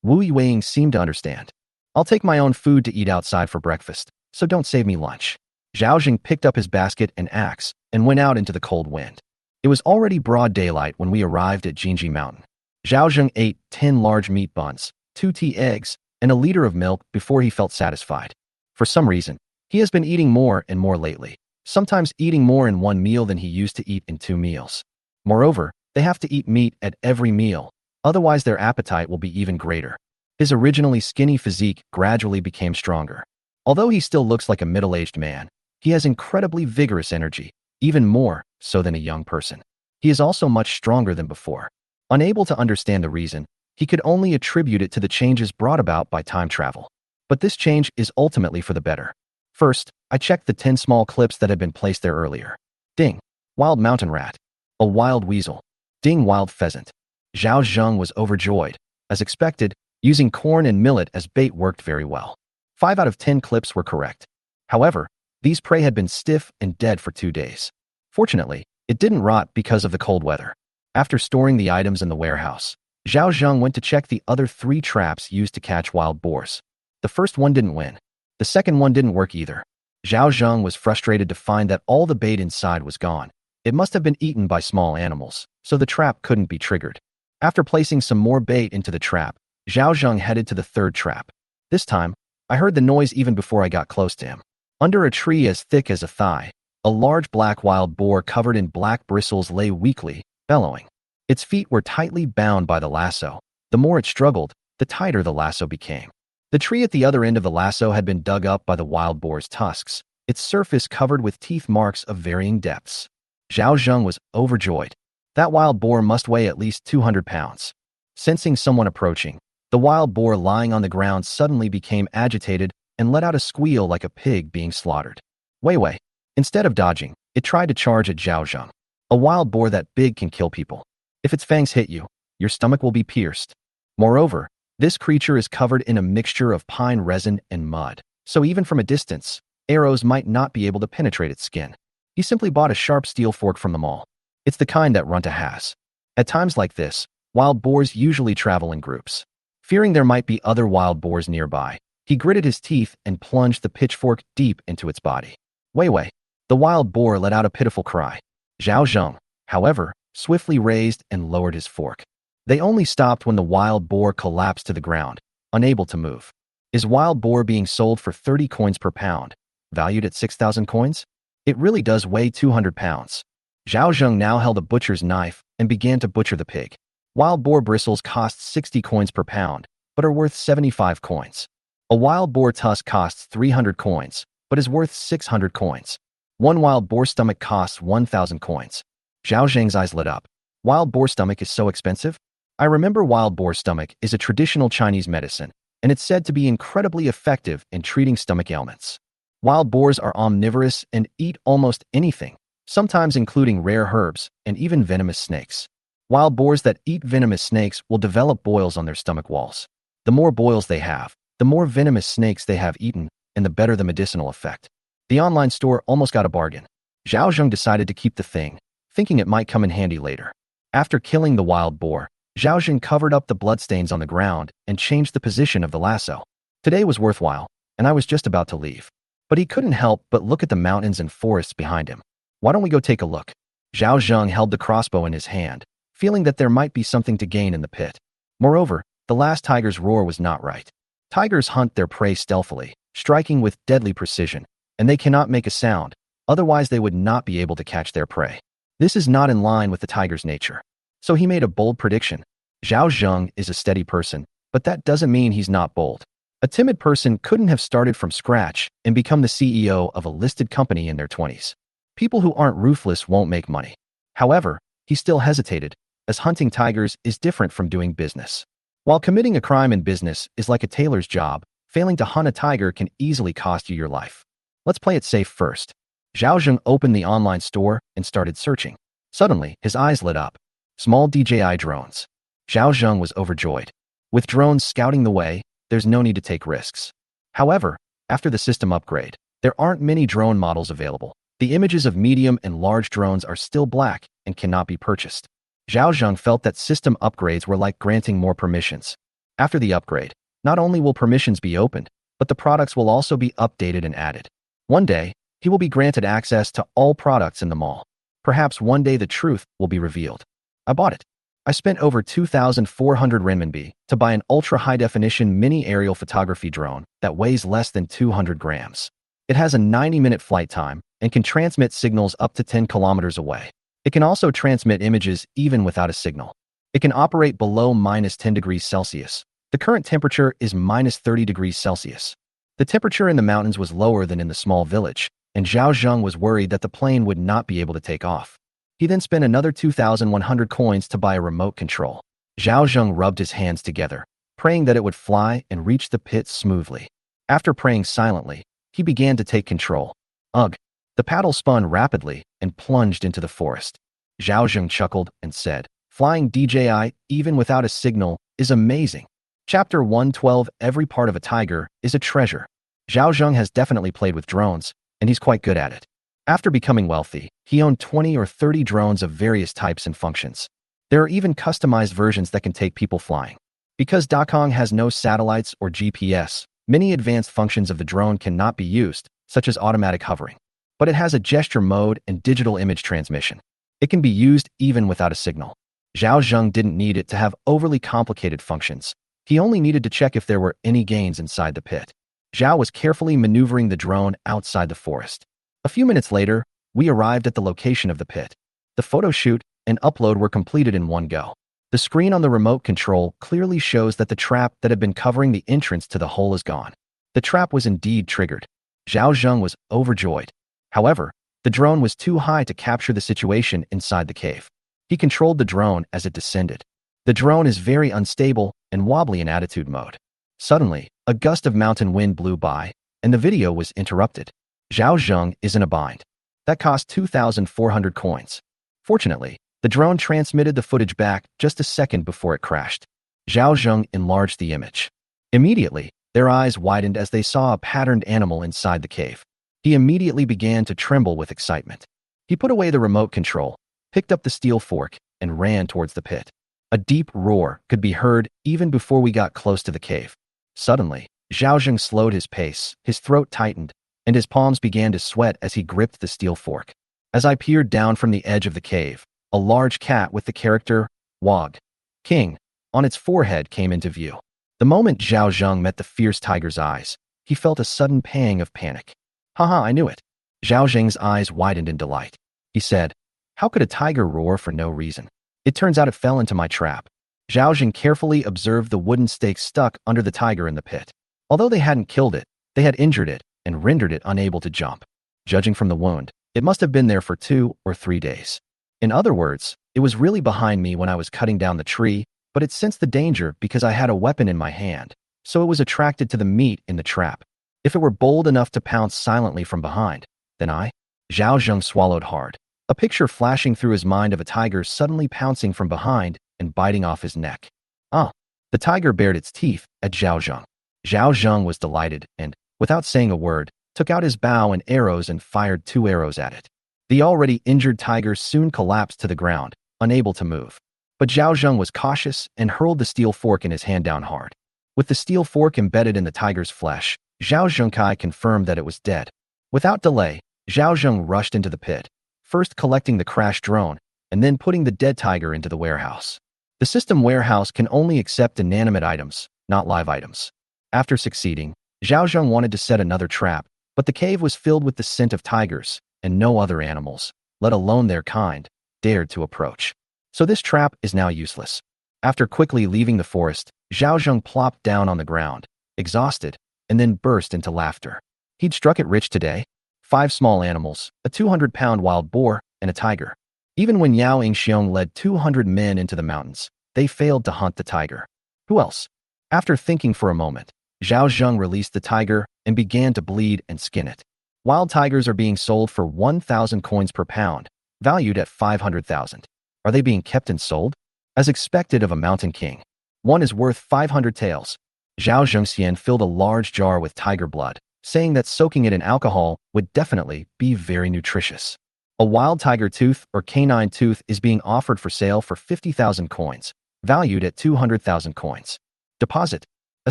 Wu Yuing seemed to understand. I'll take my own food to eat outside for breakfast, so don't save me lunch. Zhao Zheng picked up his basket and axe and went out into the cold wind. It was already broad daylight when we arrived at Jinji Mountain. Zhao Zheng ate 10 large meat buns, 2 tea eggs, and a liter of milk before he felt satisfied. For some reason, he has been eating more and more lately, sometimes eating more in one meal than he used to eat in 2 meals. Moreover, they have to eat meat at every meal, otherwise their appetite will be even greater. His originally skinny physique gradually became stronger. Although he still looks like a middle-aged man, he has incredibly vigorous energy, even more so than a young person. He is also much stronger than before. Unable to understand the reason, he could only attribute it to the changes brought about by time travel. But this change is ultimately for the better. First, I checked the 10 small clips that had been placed there earlier. Ding. Wild mountain rat. A wild weasel. Ding, wild pheasant. Zhao Zheng was overjoyed. As expected, using corn and millet as bait worked very well. 5 out of 10 clips were correct. However, these prey had been stiff and dead for 2 days. Fortunately, it didn't rot because of the cold weather. After storing the items in the warehouse, Zhao Zheng went to check the other 3 traps used to catch wild boars. The first one didn't win. The second one didn't work either. Zhao Zheng was frustrated to find that all the bait inside was gone. It must have been eaten by small animals, so the trap couldn't be triggered. After placing some more bait into the trap, Zhao Zheng headed to the 3rd trap. This time, I heard the noise even before I got close to him. Under a tree as thick as a thigh, a large black wild boar covered in black bristles lay weakly, bellowing. Its feet were tightly bound by the lasso. The more it struggled, the tighter the lasso became. The tree at the other end of the lasso had been dug up by the wild boar's tusks, its surface covered with teeth marks of varying depths. Zhao Zheng was overjoyed. That wild boar must weigh at least 200 pounds. Sensing someone approaching, the wild boar lying on the ground suddenly became agitated and let out a squeal like a pig being slaughtered. Wei. Instead of dodging, it tried to charge at Zhao Zheng. A wild boar that big can kill people. If its fangs hit you, your stomach will be pierced. Moreover, this creature is covered in a mixture of pine resin and mud, so even from a distance, arrows might not be able to penetrate its skin. He simply bought a sharp steel fork from the mall. It's the kind that Runta has. At times like this, wild boars usually travel in groups. Fearing there might be other wild boars nearby, he gritted his teeth and plunged the pitchfork deep into its body. Wei. The wild boar let out a pitiful cry. Zhao Zheng, however, swiftly raised and lowered his fork. They only stopped when the wild boar collapsed to the ground, unable to move. Is wild boar being sold for 30 coins per pound, valued at 6,000 coins? It really does weigh 200 pounds. Zhao Zheng now held a butcher's knife and began to butcher the pig. Wild boar bristles cost 60 coins per pound, but are worth 75 coins. A wild boar tusk costs 300 coins, but is worth 600 coins. One wild boar stomach costs 1,000 coins. Zhao Zheng's eyes lit up. Wild boar stomach is so expensive? I remember wild boar stomach is a traditional Chinese medicine, and it's said to be incredibly effective in treating stomach ailments. Wild boars are omnivorous and eat almost anything, sometimes including rare herbs and even venomous snakes. Wild boars that eat venomous snakes will develop boils on their stomach walls. The more boils they have, the more venomous snakes they have eaten, and the better the medicinal effect. The online store almost got a bargain. Zhao Zheng decided to keep the thing, thinking it might come in handy later. After killing the wild boar, Zhao Zheng covered up the bloodstains on the ground and changed the position of the lasso. Today was worthwhile, and I was just about to leave. But he couldn't help but look at the mountains and forests behind him. Why don't we go take a look? Zhao Zheng held the crossbow in his hand, feeling that there might be something to gain in the pit. Moreover, the last tiger's roar was not right. Tigers hunt their prey stealthily, striking with deadly precision, and they cannot make a sound, otherwise they would not be able to catch their prey. This is not in line with the tiger's nature. So he made a bold prediction. Zhao Zheng is a steady person, but that doesn't mean he's not bold. A timid person couldn't have started from scratch and become the CEO of a listed company in their 20s. People who aren't ruthless won't make money. However, he still hesitated, as hunting tigers is different from doing business. While committing a crime in business is like a tailor's job, failing to hunt a tiger can easily cost you your life. Let's play it safe first. Zhao Zheng opened the online store and started searching. Suddenly, his eyes lit up. Small DJI drones. Zhao Zheng was overjoyed. With drones scouting the way, there's no need to take risks. However, after the system upgrade, there aren't many drone models available. The images of medium and large drones are still black and cannot be purchased. Zhao Zheng felt that system upgrades were like granting more permissions. After the upgrade, not only will permissions be opened, but the products will also be updated and added. One day, he will be granted access to all products in the mall. Perhaps one day the truth will be revealed. I bought it. I spent over 2,400 renminbi to buy an ultra-high-definition mini aerial photography drone that weighs less than 200 grams. It has a 90-minute flight time and can transmit signals up to 10 kilometers away. It can also transmit images even without a signal. It can operate below -10 degrees Celsius. The current temperature is -30 degrees Celsius. The temperature in the mountains was lower than in the small village, and Zhao Zheng was worried that the plane would not be able to take off. He then spent another 2,100 coins to buy a remote control. Zhao Zheng rubbed his hands together, praying that it would fly and reach the pit smoothly. After praying silently, he began to take control. Ugh! The paddle spun rapidly and plunged into the forest. Zhao Zheng chuckled and said, "Flying DJI, even without a signal, is amazing." Chapter 112. Every part of a tiger is a treasure. Zhao Zheng has definitely played with drones, and he's quite good at it. After becoming wealthy, he owned 20 or 30 drones of various types and functions. There are even customized versions that can take people flying. Because Dakong has no satellites or GPS, many advanced functions of the drone cannot be used, such as automatic hovering. But it has a gesture mode and digital image transmission. It can be used even without a signal. Zhao Zheng didn't need it to have overly complicated functions. He only needed to check if there were any gains inside the pit. Zhao was carefully maneuvering the drone outside the forest. A few minutes later, we arrived at the location of the pit. The photo shoot and upload were completed in one go. The screen on the remote control clearly shows that the trap that had been covering the entrance to the hole is gone. The trap was indeed triggered. Zhao Zheng was overjoyed. However, the drone was too high to capture the situation inside the cave. He controlled the drone as it descended. The drone is very unstable and wobbly in attitude mode. Suddenly, a gust of mountain wind blew by, and the video was interrupted. Zhao Zheng is in a bind. That cost 2,400 coins. Fortunately, the drone transmitted the footage back just a second before it crashed. Zhao Zheng enlarged the image. Immediately, their eyes widened as they saw a patterned animal inside the cave. He immediately began to tremble with excitement. He put away the remote control, picked up the steel fork, and ran towards the pit. A deep roar could be heard even before we got close to the cave. Suddenly, Zhao Zheng slowed his pace, his throat tightened, and his palms began to sweat as he gripped the steel fork. As I peered down from the edge of the cave, a large cat with the character Wog King on its forehead came into view. The moment Zhao Zheng met the fierce tiger's eyes, he felt a sudden pang of panic. Haha, I knew it. Zhao Zheng's eyes widened in delight. He said, "How could a tiger roar for no reason? It turns out it fell into my trap." Zhao Zheng carefully observed the wooden stake stuck under the tiger in the pit. Although they hadn't killed it, they had injured it and rendered it unable to jump. Judging from the wound, it must have been there for 2 or 3 days. In other words, it was really behind me when I was cutting down the tree, but it sensed the danger because I had a weapon in my hand, so it was attracted to the meat in the trap. If it were bold enough to pounce silently from behind, then Zhao Zheng swallowed hard. A picture flashing through his mind of a tiger suddenly pouncing from behind and biting off his neck. The tiger bared its teeth at Zhao Zheng. Zhao Zheng was delighted and, without saying a word, took out his bow and arrows and fired 2 arrows at it. The already injured tiger soon collapsed to the ground, unable to move. But Zhao Zheng was cautious and hurled the steel fork in his hand down hard. With the steel fork embedded in the tiger's flesh, Zhao Zhengkai confirmed that it was dead. Without delay, Zhao Zheng rushed into the pit. first collecting the crashed drone, and then putting the dead tiger into the warehouse. The system warehouse can only accept inanimate items, not live items. After succeeding, Zhao Zheng wanted to set another trap, but the cave was filled with the scent of tigers, and no other animals, let alone their kind, dared to approach. So this trap is now useless. After quickly leaving the forest, Zhao Zheng plopped down on the ground, exhausted, and then burst into laughter. He'd struck it rich today. 5 small animals, a 200-pound wild boar, and a tiger. Even when Yao Yingxiong led 200 men into the mountains, they failed to hunt the tiger. Who else? After thinking for a moment, Zhao Zheng released the tiger and began to bleed and skin it. Wild tigers are being sold for 1,000 coins per pound, valued at 500,000. Are they being kept and sold? As expected of a mountain king. One is worth 500 taels. Zhao Zhengxian filled a large jar with tiger blood, saying that soaking it in alcohol would definitely be very nutritious. A wild tiger tooth or canine tooth is being offered for sale for 50,000 coins, valued at 200,000 coins. Deposit. A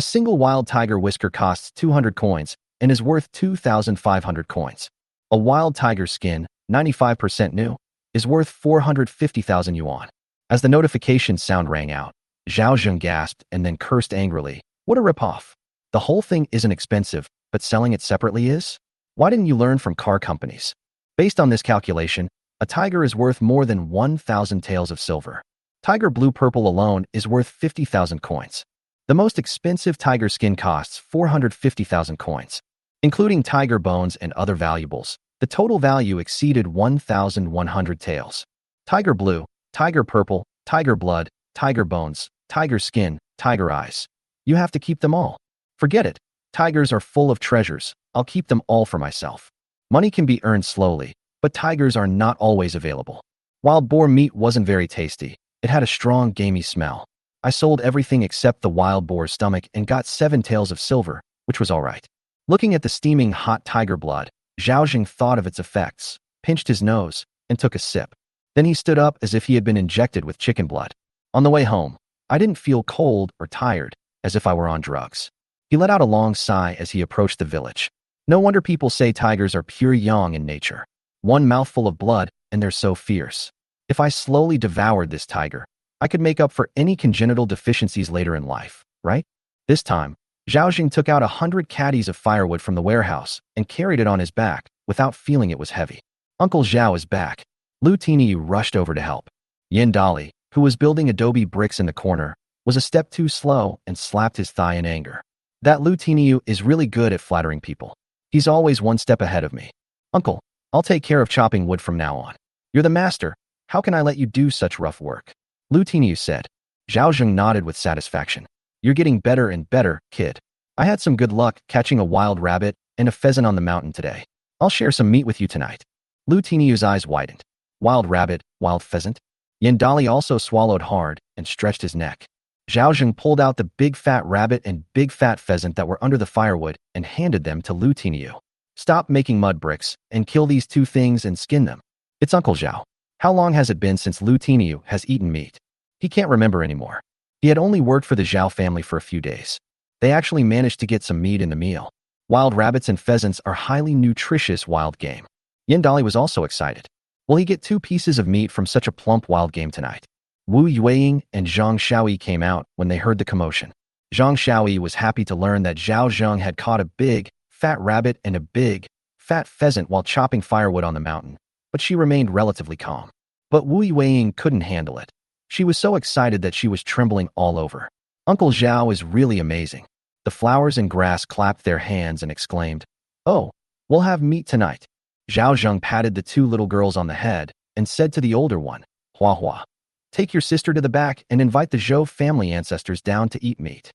single wild tiger whisker costs 200 coins and is worth 2,500 coins. A wild tiger skin, 95% new, is worth 450,000 yuan. As the notification sound rang out, Zhao Zheng gasped and then cursed angrily. What a ripoff. The whole thing isn't expensive, but selling it separately is? Why didn't you learn from car companies? Based on this calculation, a tiger is worth more than 1,000 taels of silver. Tiger blue purple alone is worth 50,000 coins. The most expensive tiger skin costs 450,000 coins. Including tiger bones and other valuables, the total value exceeded 1,100 taels. Tiger blue, tiger purple, tiger blood, tiger bones, tiger skin, tiger eyes. You have to keep them all. Forget it. Tigers are full of treasures. I'll keep them all for myself. Money can be earned slowly, but tigers are not always available. Wild boar meat wasn't very tasty. It had a strong, gamey smell. I sold everything except the wild boar's stomach and got 7 taels of silver, which was all right. Looking at the steaming hot tiger blood, Zhao Zheng thought of its effects, pinched his nose, and took a sip. Then he stood up as if he had been injected with chicken blood. On the way home, I didn't feel cold or tired, as if I were on drugs. He let out a long sigh as he approached the village. No wonder people say tigers are pure yang in nature. One mouthful of blood, and they're so fierce. If I slowly devoured this tiger, I could make up for any congenital deficiencies later in life, right? This time, Zhao Zheng took out 100 caddies of firewood from the warehouse and carried it on his back without feeling it was heavy. Uncle Zhao is back. Lu Tiniu rushed over to help. Yin Dali, who was building adobe bricks in the corner, was a step too slow and slapped his thigh in anger. That Lu Tiniu is really good at flattering people. He's always one step ahead of me. Uncle, I'll take care of chopping wood from now on. You're the master. How can I let you do such rough work? Lu Tiniu said. Zhao Zheng nodded with satisfaction. You're getting better and better, kid. I had some good luck catching a wild rabbit and a pheasant on the mountain today. I'll share some meat with you tonight. Lu Tiniu's eyes widened. Wild rabbit, wild pheasant? Yin Dali also swallowed hard and stretched his neck. Zhao Zheng pulled out the big fat rabbit and big fat pheasant that were under the firewood and handed them to Lu Tiniu. Stop making mud bricks and kill these 2 things and skin them. It's Uncle Zhao. How long has it been since Lu Tiniu has eaten meat? He can't remember anymore. He had only worked for the Zhao family for a few days. They actually managed to get some meat in the meal. Wild rabbits and pheasants are highly nutritious wild game. Yin Dali was also excited. Will he get 2 pieces of meat from such a plump wild game tonight? Wu Yueying and Zhang Xiaoyi came out when they heard the commotion. Zhang Xiaoyi was happy to learn that Zhao Zheng had caught a big, fat rabbit and a big, fat pheasant while chopping firewood on the mountain, but she remained relatively calm. But Wu Yueying couldn't handle it. She was so excited that she was trembling all over. Uncle Zhao is really amazing. The flowers and grass clapped their hands and exclaimed, "Oh, we'll have meat tonight." Zhao Zheng patted the 2 little girls on the head and said to the older one, "Hua Hua, take your sister to the back and invite the Zhou family ancestors down to eat meat."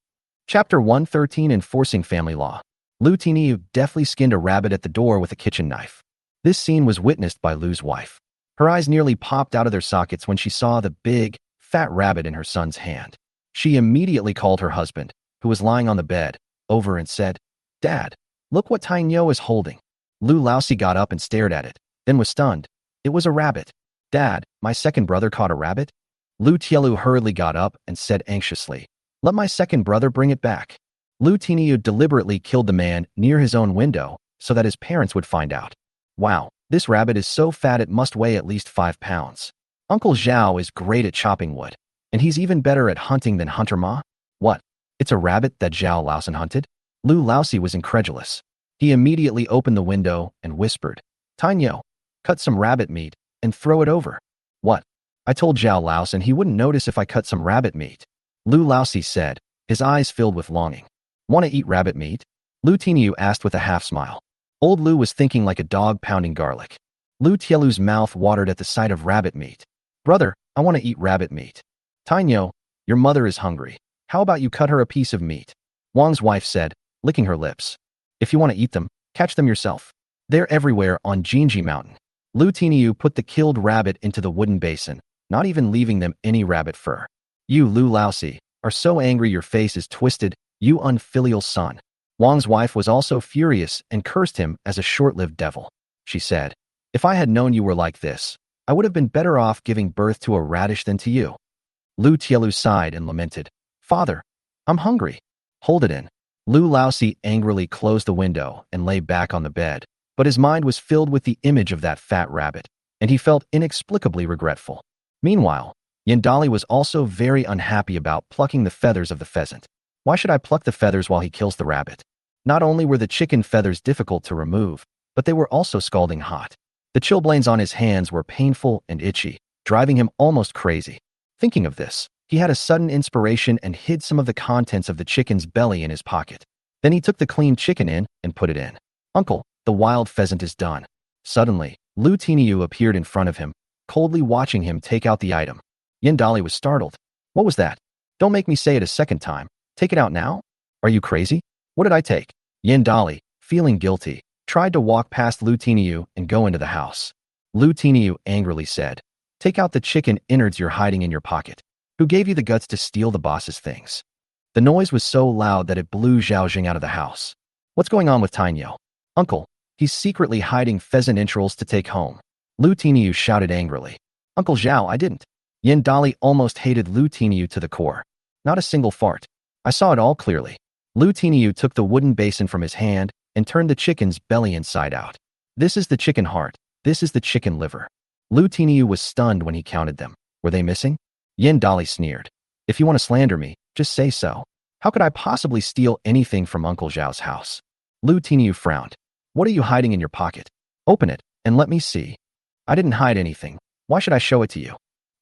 Chapter 113 Enforcing Family Law. Lu Tiniu deftly skinned a rabbit at the door with a kitchen knife. This scene was witnessed by Lu's wife. Her eyes nearly popped out of their sockets when she saw the big, fat rabbit in her son's hand. She immediately called her husband, who was lying on the bed, over and said, "Dad, look what Tang Yo is holding." Lu Laosi got up and stared at it, then was stunned. It was a rabbit. "Dad, my second brother caught a rabbit?" Lu Tielu hurriedly got up and said anxiously, "Let my second brother bring it back." Lu Tiniu deliberately killed the man near his own window so that his parents would find out. Wow, This rabbit is so fat it must weigh at least 5 pounds. Uncle Zhao is great at chopping wood, and he's even better at hunting than Hunter Ma. What? It's a rabbit that Zhao Laosan hunted? Lu Laosi was incredulous. He immediately opened the window and whispered, Tainyo, cut some rabbit meat and throw it over. What? I told Zhao Laosan he wouldn't notice if I cut some rabbit meat. Lu Laosi said, his eyes filled with longing. Want to eat rabbit meat? Lu Tinyu asked with a half-smile. Old Lu was thinking like a dog pounding garlic. Lu Tielu's mouth watered at the sight of rabbit meat. Brother, I want to eat rabbit meat. Tainyo, your mother is hungry. How about you cut her a piece of meat? Wang's wife said, licking her lips. If you want to eat them, catch them yourself. They're everywhere on Jinji Mountain. Lu Tinyu put the killed rabbit into the wooden basin, not even leaving them any rabbit fur. You, Lu Laosi, are so angry your face is twisted, you unfilial son. Wang's wife was also furious and cursed him as a short-lived devil. She said, if I had known you were like this, I would have been better off giving birth to a radish than to you. Lu Tielu sighed and lamented, Father, I'm hungry. Hold it in. Lu Laosi angrily closed the window and lay back on the bed, but his mind was filled with the image of that fat rabbit, and he felt inexplicably regretful. Meanwhile, Yandali was also very unhappy about plucking the feathers of the pheasant. Why should I pluck the feathers while he kills the rabbit? Not only were the chicken feathers difficult to remove, but they were also scalding hot. The chilblains on his hands were painful and itchy, driving him almost crazy. Thinking of this, he had a sudden inspiration and hid some of the contents of the chicken's belly in his pocket. Then he took the clean chicken in and put it in. Uncle, the wild pheasant is done. Suddenly, Lu Tiniu appeared in front of him, coldly watching him take out the item. Yandali was startled. What was that? Don't make me say it a second time. Take it out now? Are you crazy? What did I take? Yandali, feeling guilty, tried to walk past Lu Tiniu and go into the house. Lu Tiniu angrily said, take out the chicken innards you're hiding in your pocket. Who gave you the guts to steal the boss's things? The noise was so loud that it blew Zhao Zheng out of the house. What's going on with Tainyo? Uncle, he's secretly hiding pheasant entrails to take home. Lu Tiniu shouted angrily. Uncle Zhao, I didn't. Yandali almost hated Lu Tiniu to the core. Not a single fart. I saw it all clearly. Lu Tiniu took the wooden basin from his hand and turned the chicken's belly inside out. This is the chicken heart. This is the chicken liver. Lu Tiniu was stunned when he counted them. Were they missing? Yandali sneered. If you want to slander me, just say so. How could I possibly steal anything from Uncle Zhao's house? Lu Tiniu frowned. What are you hiding in your pocket? Open it and let me see. I didn't hide anything. Why should I show it to you?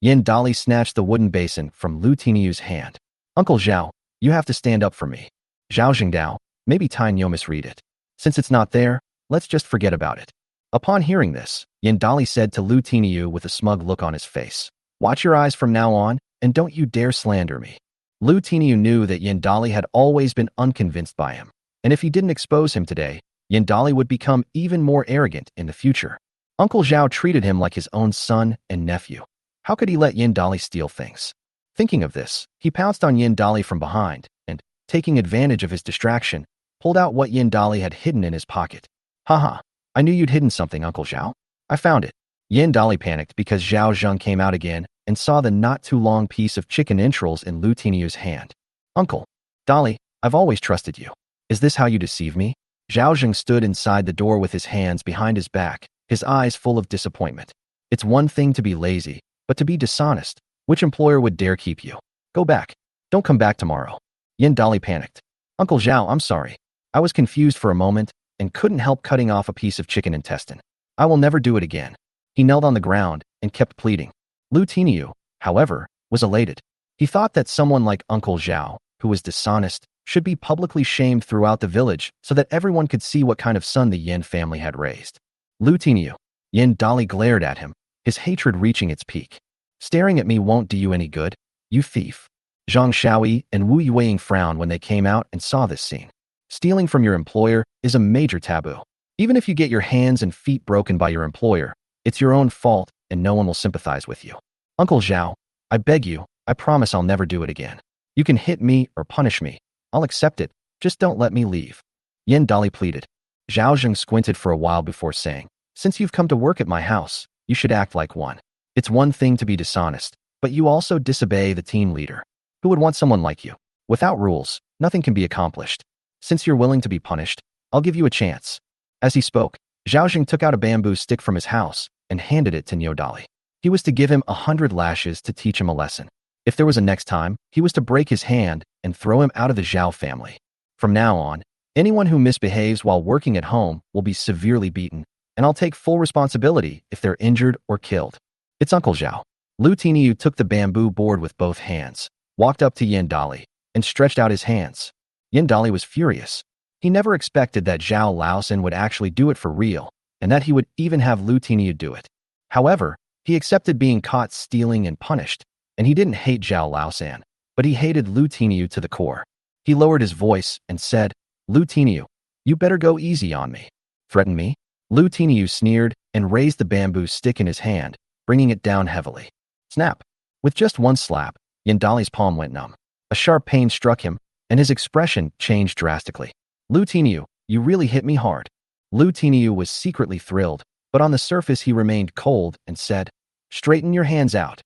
Yandali snatched the wooden basin from Lu Tiniu's hand. Uncle Zhao, you have to stand up for me. Zhao Zhengdao, maybe Tainyo misread it. Since it's not there, let's just forget about it. Upon hearing this, Yandali said to Lu Tiniu with a smug look on his face, watch your eyes from now on, and don't you dare slander me. Lu Tiniu knew that Yandali had always been unconvinced by him, and if he didn't expose him today, Yandali would become even more arrogant in the future. Uncle Zhao treated him like his own son and nephew. How could he let Yandali steal things? Thinking of this, he pounced on Yandali from behind, and, taking advantage of his distraction, pulled out what Yandali had hidden in his pocket. Haha, I knew you'd hidden something, Uncle Zhao. I found it. Yandali panicked because Zhao Zheng came out again and saw the not-too-long piece of chicken entrails in Lu Tiniu's hand. Uncle, Dolly, I've always trusted you. Is this how you deceive me? Zhao Zheng stood inside the door with his hands behind his back, his eyes full of disappointment. It's one thing to be lazy, but to be dishonest, which employer would dare keep you? Go back. Don't come back tomorrow. Yandali panicked. Uncle Zhao, I'm sorry. I was confused for a moment and couldn't help cutting off a piece of chicken intestine. I will never do it again. He knelt on the ground and kept pleading. Lu Tiniu, however, was elated. He thought that someone like Uncle Zhao, who was dishonest, should be publicly shamed throughout the village so that everyone could see what kind of son the Yin family had raised. Lu Tiniu. Yandali glared at him, his hatred reaching its peak. Staring at me won't do you any good, you thief. Zhang Shaoyi and Wu Yueying frowned when they came out and saw this scene. Stealing from your employer is a major taboo. Even if you get your hands and feet broken by your employer, it's your own fault and no one will sympathize with you. Uncle Zhao, I beg you, I promise I'll never do it again. You can hit me or punish me. I'll accept it, just don't let me leave. Yandali pleaded. Zhao Zheng squinted for a while before saying, since you've come to work at my house, you should act like one. It's one thing to be dishonest, but you also disobey the team leader. Who would want someone like you? Without rules, nothing can be accomplished. Since you're willing to be punished, I'll give you a chance. As he spoke, Zhao Zheng took out a bamboo stick from his house and handed it to Niodali. He was to give him 100 lashes to teach him a lesson. If there was a next time, he was to break his hand and throw him out of the Zhao family. From now on, anyone who misbehaves while working at home will be severely beaten, and I'll take full responsibility if they're injured or killed. It's Uncle Zhao. Lu Tiniu took the bamboo board with both hands, walked up to Yindali, and stretched out his hands. Yindali was furious. He never expected that Zhao Laosan would actually do it for real, and that he would even have Lu Tiniu do it. However, he accepted being caught stealing and punished, and he didn't hate Zhao Laosan, but he hated Lu Tiniu to the core. He lowered his voice and said, Lu Tiniu, you better go easy on me. Threaten me? Lu Tiniu sneered and raised the bamboo stick in his hand, bringing it down heavily. Snap! With just one slap, Yindali's palm went numb. A sharp pain struck him, and his expression changed drastically. Lu Tiniu, you really hit me hard. Lu Tiniu was secretly thrilled, but on the surface he remained cold and said, straighten your hands out.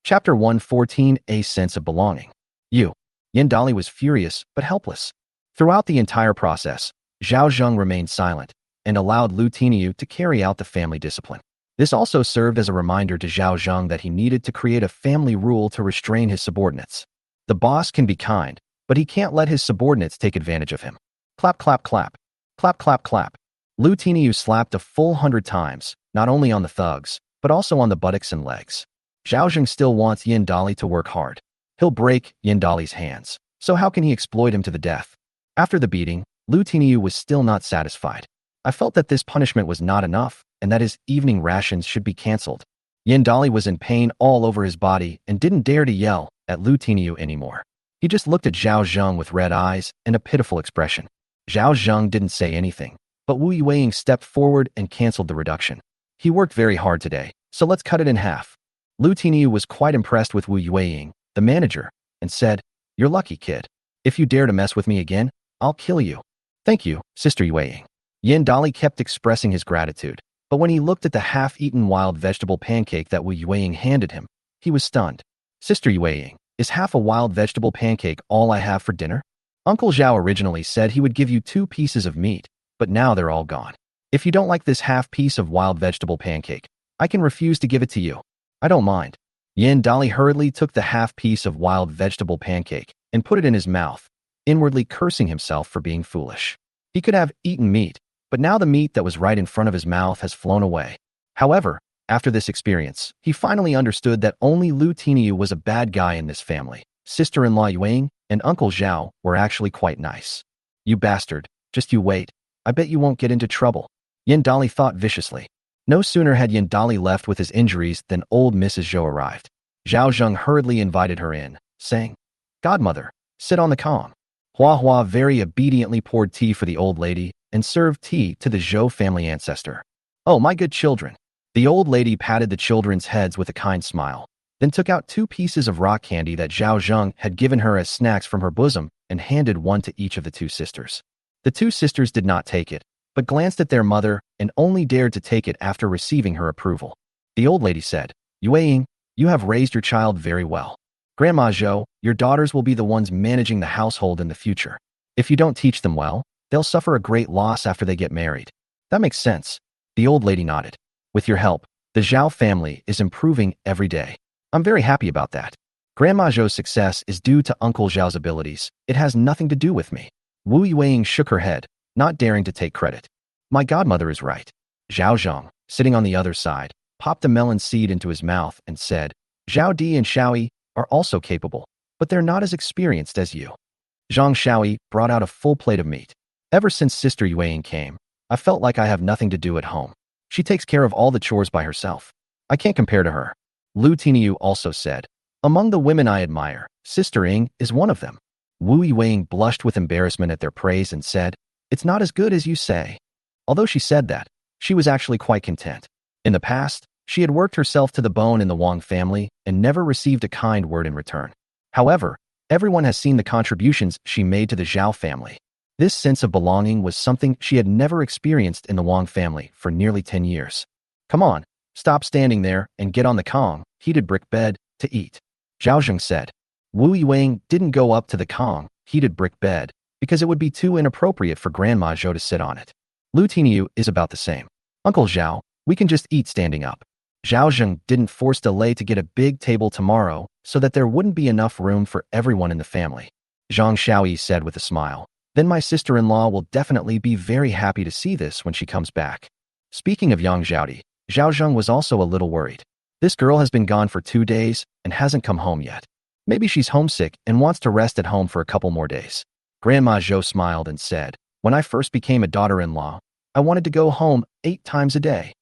Chapter 114, A Sense of Belonging. Yindali was furious but helpless. Throughout the entire process, Zhao Zheng remained silent and allowed Lu Tiniu to carry out the family discipline. This also served as a reminder to Zhao Zheng that he needed to create a family rule to restrain his subordinates. The boss can be kind, but he can't let his subordinates take advantage of him. Clap, clap, clap. Clap, clap, clap. Lu Tiniu slapped a full 100 times, not only on the thugs, but also on the buttocks and legs. Zhao Zheng still wants Yindali to work hard. He'll break Yindali's hands, so how can he exploit him to the death? After the beating, Lu Tiniu was still not satisfied. I felt that this punishment was not enough, and that his evening rations should be cancelled. Yindali was in pain all over his body and didn't dare to yell at Lu Tiniu anymore. He just looked at Zhao Zheng with red eyes and a pitiful expression. Zhao Zheng didn't say anything, but Wu Yueying stepped forward and cancelled the reduction. He worked very hard today, so let's cut it in half. Lu Tiniu was quite impressed with Wu Yueying, the manager, and said, you're lucky, kid. If you dare to mess with me again, I'll kill you. Thank you, Sister Yueying. Yindali kept expressing his gratitude, but when he looked at the half-eaten wild vegetable pancake that Wu Yueying handed him, he was stunned. Sister Yueying, is half a wild vegetable pancake all I have for dinner? Uncle Zhao originally said he would give you 2 pieces of meat, but now they're all gone. If you don't like this half piece of wild vegetable pancake, I can refuse to give it to you. I don't mind. Yindali hurriedly took the half piece of wild vegetable pancake and put it in his mouth, inwardly cursing himself for being foolish. He could have eaten meat, but now the meat that was right in front of his mouth has flown away. However, after this experience, he finally understood that only Lu Tiniu was a bad guy in this family. Sister-in-law Yueying and Uncle Zhao were actually quite nice. You bastard, just you wait. I bet you won't get into trouble. Yindali thought viciously. No sooner had Yindali left with his injuries than old Mrs. Zhou arrived. Zhao Zheng hurriedly invited her in, saying, Godmother, sit on the kong. Hua Hua very obediently poured tea for the old lady and served tea to the Zhou family ancestor. Oh, my good children. The old lady patted the children's heads with a kind smile, then took out 2 pieces of rock candy that Zhao Zheng had given her as snacks from her bosom and handed one to each of the 2 sisters. The 2 sisters did not take it, but glanced at their mother and only dared to take it after receiving her approval. The old lady said, Yueying, you have raised your child very well. Grandma Zhou, your daughters will be the ones managing the household in the future. If you don't teach them well, they'll suffer a great loss after they get married. That makes sense. The old lady nodded. With your help, the Zhao family is improving every day. I'm very happy about that. Grandma Zhou's success is due to Uncle Zhao's abilities. It has nothing to do with me. Wu Yueying shook her head, not daring to take credit. My godmother is right. Zhao Zheng, sitting on the other side, popped a melon seed into his mouth and said, Zhao Di and Xiaoyi are also capable, but they're not as experienced as you. Zhang Xiaoyi brought out a full plate of meat. Ever since Sister Yueying came, I felt like I have nothing to do at home. She takes care of all the chores by herself. I can't compare to her. Lu Tiniu also said, among the women I admire, Sister Ying is one of them. Wu Yueying blushed with embarrassment at their praise and said, it's not as good as you say. Although she said that, she was actually quite content. In the past, she had worked herself to the bone in the Wang family and never received a kind word in return. However, everyone has seen the contributions she made to the Zhao family. This sense of belonging was something she had never experienced in the Wang family for nearly 10 years. Come on, stop standing there and get on the Kong, heated brick bed, to eat. Zhao Zheng said. Wu Yueying didn't go up to the Kong, heated brick bed, because it would be too inappropriate for Grandma Zhou to sit on it. Lu Tiniu is about the same. Uncle Zhao, we can just eat standing up. Zhao Zheng didn't force delay to get a big table tomorrow so that there wouldn't be enough room for everyone in the family. Zhang Xiaoyi said with a smile. Then my sister-in-law will definitely be very happy to see this when she comes back. Speaking of Yang Zhaodi, Zhao Zheng was also a little worried. This girl has been gone for 2 days and hasn't come home yet. Maybe she's homesick and wants to rest at home for a couple more days. Grandma Zhou smiled and said, when I first became a daughter-in-law, I wanted to go home 8 times a day.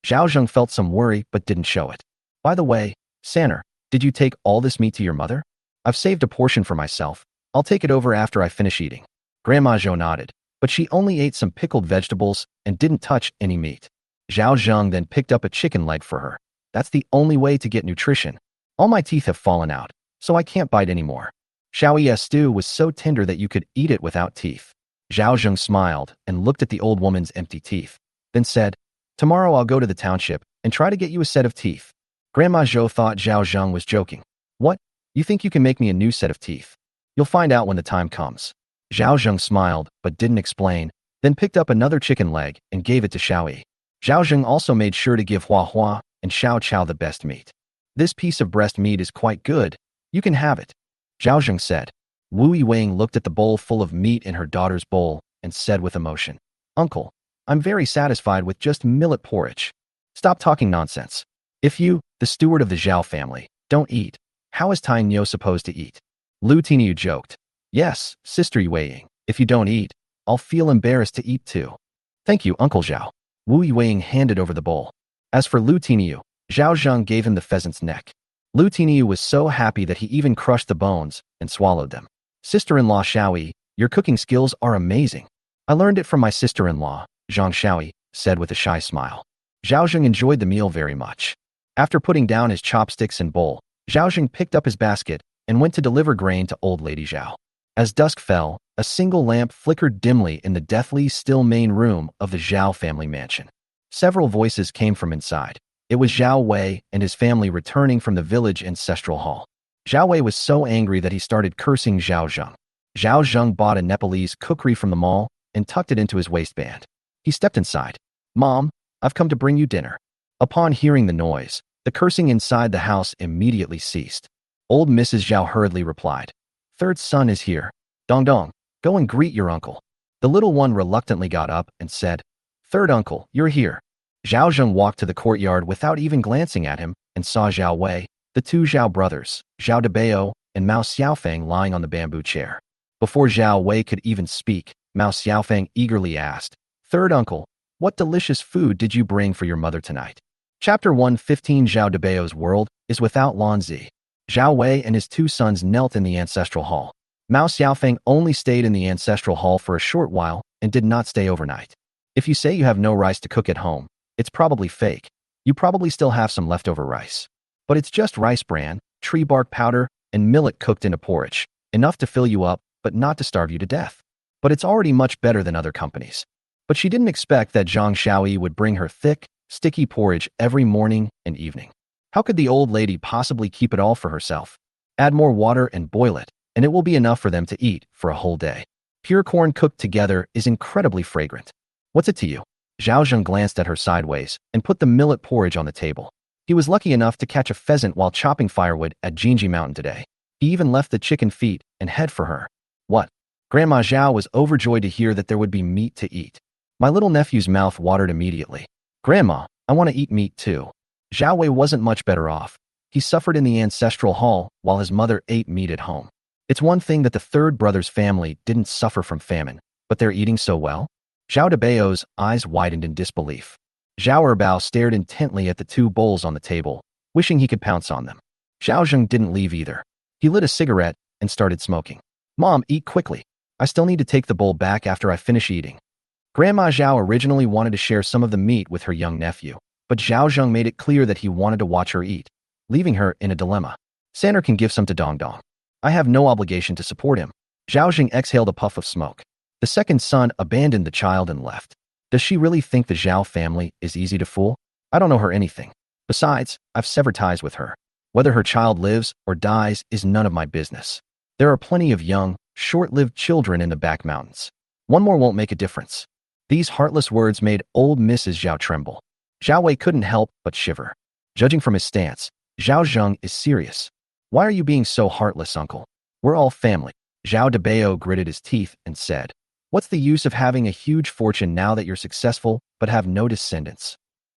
Zhao Zheng felt some worry but didn't show it. By the way, Sanner, did you take all this meat to your mother? I've saved a portion for myself. I'll take it over after I finish eating. Grandma Zhou nodded, but she only ate some pickled vegetables and didn't touch any meat. Zhao Zheng then picked up a chicken leg for her. That's the only way to get nutrition. All my teeth have fallen out, so I can't bite anymore. Xiaoyi's stew was so tender that you could eat it without teeth. Zhao Zheng smiled and looked at the old woman's empty teeth, then said, tomorrow I'll go to the township and try to get you a set of teeth. Grandma Zhou thought Zhao Zheng was joking. What? You think you can make me a new set of teeth? You'll find out when the time comes. Zhao Zheng smiled but didn't explain, then picked up another chicken leg and gave it to Xiaoyi. Zhao Zheng also made sure to give Hua Hua and Xiao Chao the best meat. This piece of breast meat is quite good. You can have it. Zhao Zheng said. Wu Yiwang looked at the bowl full of meat in her daughter's bowl and said with emotion, Uncle, I'm very satisfied with just millet porridge. Stop talking nonsense. If you, the steward of the Zhao family, don't eat, how is Tai Nyo supposed to eat? Lu Tiniu joked. Yes, Sister Yiwang, if you don't eat, I'll feel embarrassed to eat too. Thank you, Uncle Zhao. Wu Yiwang handed over the bowl. As for Lu Tiniu, Zhao Zheng gave him the pheasant's neck. Lu Tiniu was so happy that he even crushed the bones and swallowed them. Sister-in-law Xiaoyi, your cooking skills are amazing. I learned it from my sister-in-law, Zhang Xiaoyi said with a shy smile. Zhao Zheng enjoyed the meal very much. After putting down his chopsticks and bowl, Zhao Zheng picked up his basket and went to deliver grain to old lady Zhao. As dusk fell, a single lamp flickered dimly in the deathly still main room of the Zhao family mansion. Several voices came from inside. It was Zhao Wei and his family returning from the village ancestral hall. Zhao Wei was so angry that he started cursing Zhao Zheng. Zhao Zheng bought a Nepalese cookery from the mall and tucked it into his waistband. He stepped inside. Mom, I've come to bring you dinner. Upon hearing the noise, the cursing inside the house immediately ceased. Old Mrs. Zhao hurriedly replied, Third son is here. Dong Dong, go and greet your uncle. The little one reluctantly got up and said, Third uncle, you're here. Zhao Zheng walked to the courtyard without even glancing at him and saw Zhao Wei, the 2 Zhao brothers, Zhao Debao and Mao Xiaofeng lying on the bamboo chair. Before Zhao Wei could even speak, Mao Xiaofeng eagerly asked, Third uncle, what delicious food did you bring for your mother tonight? Chapter 115 Zhao Debao's world is without Lanzi. Zhao Wei and his 2 sons knelt in the ancestral hall. Mao Xiaofeng only stayed in the ancestral hall for a short while and did not stay overnight. If you say you have no rice to cook at home, it's probably fake. You probably still have some leftover rice. But it's just rice bran, tree bark powder, and millet cooked into porridge, enough to fill you up, but not to starve you to death. But it's already much better than other companies. But she didn't expect that Zhang Xiaoyi would bring her thick, sticky porridge every morning and evening. How could the old lady possibly keep it all for herself? Add more water and boil it, and it will be enough for them to eat for a whole day. Pure corn cooked together is incredibly fragrant. What's it to you? Zhao Zheng glanced at her sideways and put the millet porridge on the table. He was lucky enough to catch a pheasant while chopping firewood at Jinji Mountain today. He even left the chicken feet and head for her. What? Grandma Zhao was overjoyed to hear that there would be meat to eat. My little nephew's mouth watered immediately. Grandma, I want to eat meat too. Zhao Wei wasn't much better off. He suffered in the ancestral hall while his mother ate meat at home. It's one thing that the 3rd brother's family didn't suffer from famine, but they're eating so well? Zhao Debao's eyes widened in disbelief. Zhao Erbao stared intently at the 2 bowls on the table, wishing he could pounce on them. Zhao Zheng didn't leave either. He lit a cigarette and started smoking. Mom, eat quickly. I still need to take the bowl back after I finish eating. Grandma Zhao originally wanted to share some of the meat with her young nephew, but Zhao Zheng made it clear that he wanted to watch her eat, leaving her in a dilemma. Sanner can give some to Dong Dong. I have no obligation to support him. Zhao Zheng exhaled a puff of smoke. The second son abandoned the child and left. Does she really think the Zhao family is easy to fool? I don't know her anything. Besides, I've severed ties with her. Whether her child lives or dies is none of my business. There are plenty of young, short-lived children in the back mountains. One more won't make a difference. These heartless words made old Mrs. Zhao tremble. Zhao Wei couldn't help but shiver. Judging from his stance, Zhao Zheng is serious. Why are you being so heartless, uncle? We're all family. Zhao Debao gritted his teeth and said, what's the use of having a huge fortune now that you're successful but have no descendants?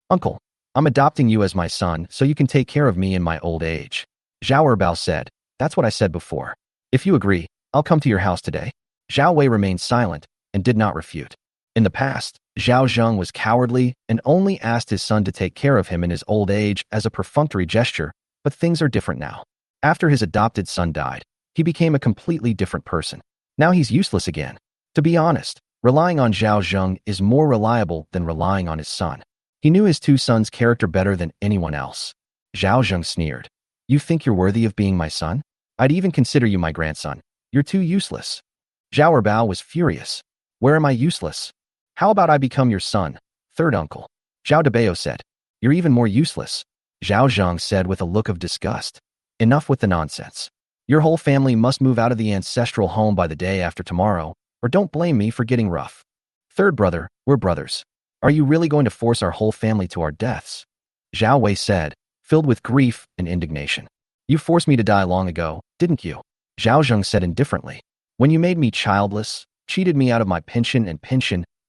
Uncle, I'm adopting you as my son so you can take care of me in my old age. Zhao Erbao said, that's what I said before. If you agree, I'll come to your house today. Zhao Wei remained silent and did not refute. In the past, Zhao Zheng was cowardly and only asked his son to take care of him in his old age as a perfunctory gesture, but things are different now. After his adopted son died, he became a completely different person. Now he's useless again. To be honest, relying on Zhao Zheng is more reliable than relying on his son. He knew his two sons' character better than anyone else. Zhao Zheng sneered. You think you're worthy of being my son? I'd even consider you my grandson. You're too useless. Zhao Erbao was furious. Where am I useless? How about I become your son, third uncle? Zhao Debao said. You're even more useless. Zhao Zheng said with a look of disgust. Enough with the nonsense. Your whole family must move out of the ancestral home by the day after tomorrow, or don't blame me for getting rough. Third brother, we're brothers. Are you really going to force our whole family to our deaths? Zhao Wei said, filled with grief and indignation. You forced me to die long ago, didn't you? Zhao Zheng said indifferently. When you made me childless, cheated me out of my pension,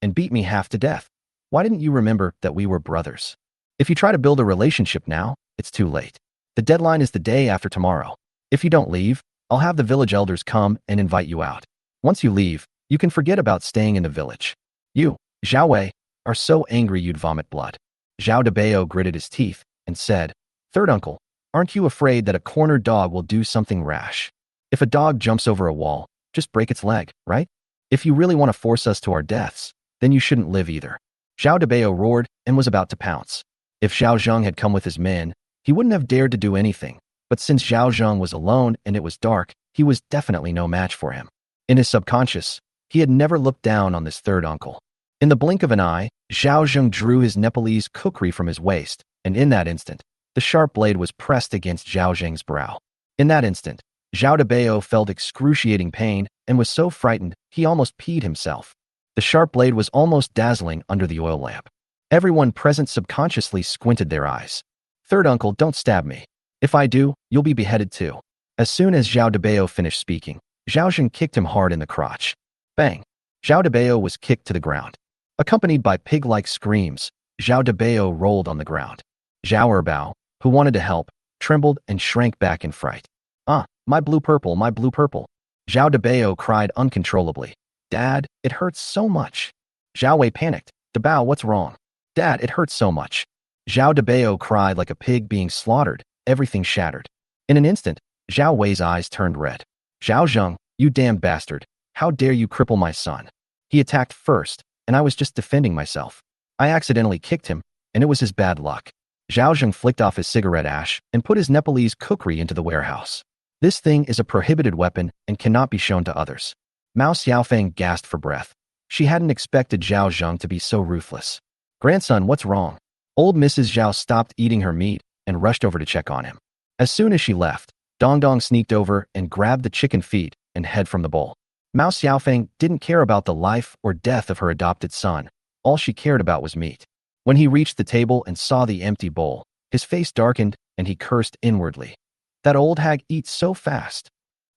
and beat me half to death. Why didn't you remember that we were brothers? If you try to build a relationship now, it's too late. The deadline is the day after tomorrow. If you don't leave, I'll have the village elders come and invite you out. Once you leave, you can forget about staying in the village. You, Zhao Wei, are so angry you'd vomit blood. Zhao Debao gritted his teeth and said, third uncle, aren't you afraid that a cornered dog will do something rash? If a dog jumps over a wall, just break its leg, right? If you really want to force us to our deaths, then you shouldn't live either. Zhao Debao roared and was about to pounce. If Zhao Zheng had come with his men, he wouldn't have dared to do anything, but since Zhao Zheng was alone and it was dark, he was definitely no match for him. In his subconscious, he had never looked down on this third uncle. In the blink of an eye, Zhao Zheng drew his Nepalese kukri from his waist, and in that instant, the sharp blade was pressed against Zhao Zheng's brow. In that instant, Zhao Debao felt excruciating pain and was so frightened he almost peed himself. The sharp blade was almost dazzling under the oil lamp. Everyone present subconsciously squinted their eyes. Third uncle, don't stab me. If I do, you'll be beheaded too. As soon as Zhao Debao finished speaking, Zhao Zheng kicked him hard in the crotch. Bang! Zhao Debao was kicked to the ground. Accompanied by pig-like screams, Zhao Debao rolled on the ground. Zhao Erbao, who wanted to help, trembled and shrank back in fright. Ah, my blue purple, my blue purple. Zhao Debao cried uncontrollably. Dad, it hurts so much. Zhao Wei panicked. Debao, what's wrong? Dad, it hurts so much. Zhao Debao cried like a pig being slaughtered, everything shattered. In an instant, Zhao Wei's eyes turned red. Zhao Zheng, you damned bastard. How dare you cripple my son? He attacked first, and I was just defending myself. I accidentally kicked him, and it was his bad luck. Zhao Zheng flicked off his cigarette ash and put his Nepalese kukri into the warehouse. This thing is a prohibited weapon and cannot be shown to others. Mao Xiaofeng gasped for breath. She hadn't expected Zhao Zheng to be so ruthless. Grandson, what's wrong? Old Mrs. Zhao stopped eating her meat and rushed over to check on him. As soon as she left, Dong Dong sneaked over and grabbed the chicken feet and head from the bowl. Mao Xiaofeng didn't care about the life or death of her adopted son. All she cared about was meat. When he reached the table and saw the empty bowl, his face darkened and he cursed inwardly. That old hag eats so fast.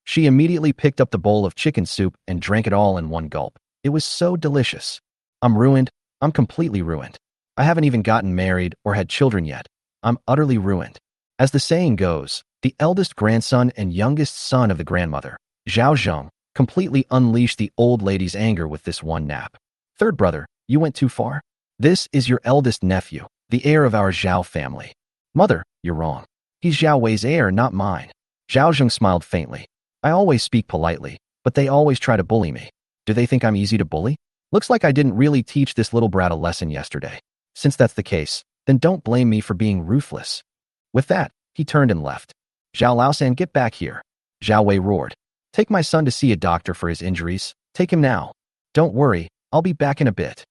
She immediately picked up the bowl of chicken soup and drank it all in one gulp. It was so delicious. I'm ruined. I'm completely ruined. I haven't even gotten married or had children yet. I'm utterly ruined. As the saying goes, the eldest grandson and youngest son of the grandmother, Zhao Zheng, completely unleashed the old lady's anger with this one nap. Third brother, you went too far. This is your eldest nephew, the heir of our Zhao family. Mother, you're wrong. He's Zhao Wei's heir, not mine. Zhao Zheng smiled faintly. I always speak politely, but they always try to bully me. Do they think I'm easy to bully? Looks like I didn't really teach this little brat a lesson yesterday. Since that's the case, then don't blame me for being ruthless. With that, he turned and left. Zhao Laosan, get back here. Zhao Wei roared. Take my son to see a doctor for his injuries. Take him now. Don't worry, I'll be back in a bit.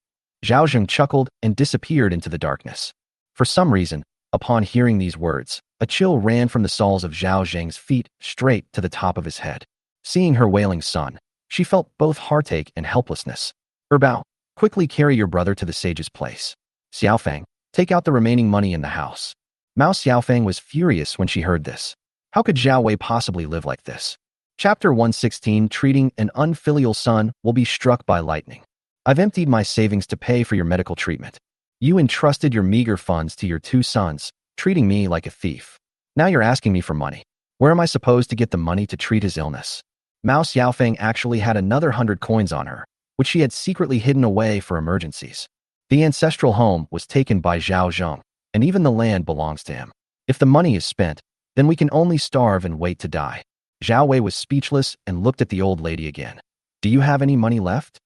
Zhao Zheng chuckled and disappeared into the darkness. For some reason, upon hearing these words, a chill ran from the soles of Zhao Zheng's feet straight to the top of his head. Seeing her wailing son, she felt both heartache and helplessness. Erbao, Quickly carry your brother to the sage's place. Xiaofang, take out the remaining money in the house. Mao Xiaofang was furious when she heard this. How could Zhao Wei possibly live like this? Chapter 116, treating an unfilial son will be struck by lightning. I've emptied my savings to pay for your medical treatment. You entrusted your meager funds to your two sons, treating me like a thief. Now you're asking me for money. Where am I supposed to get the money to treat his illness? Mao Xiaofang actually had another 100 coins on her, which she had secretly hidden away for emergencies. The ancestral home was taken by Zhao Zheng, and even the land belongs to him. If the money is spent, then we can only starve and wait to die. Zhao Wei was speechless and looked at the old lady again. Do you have any money left?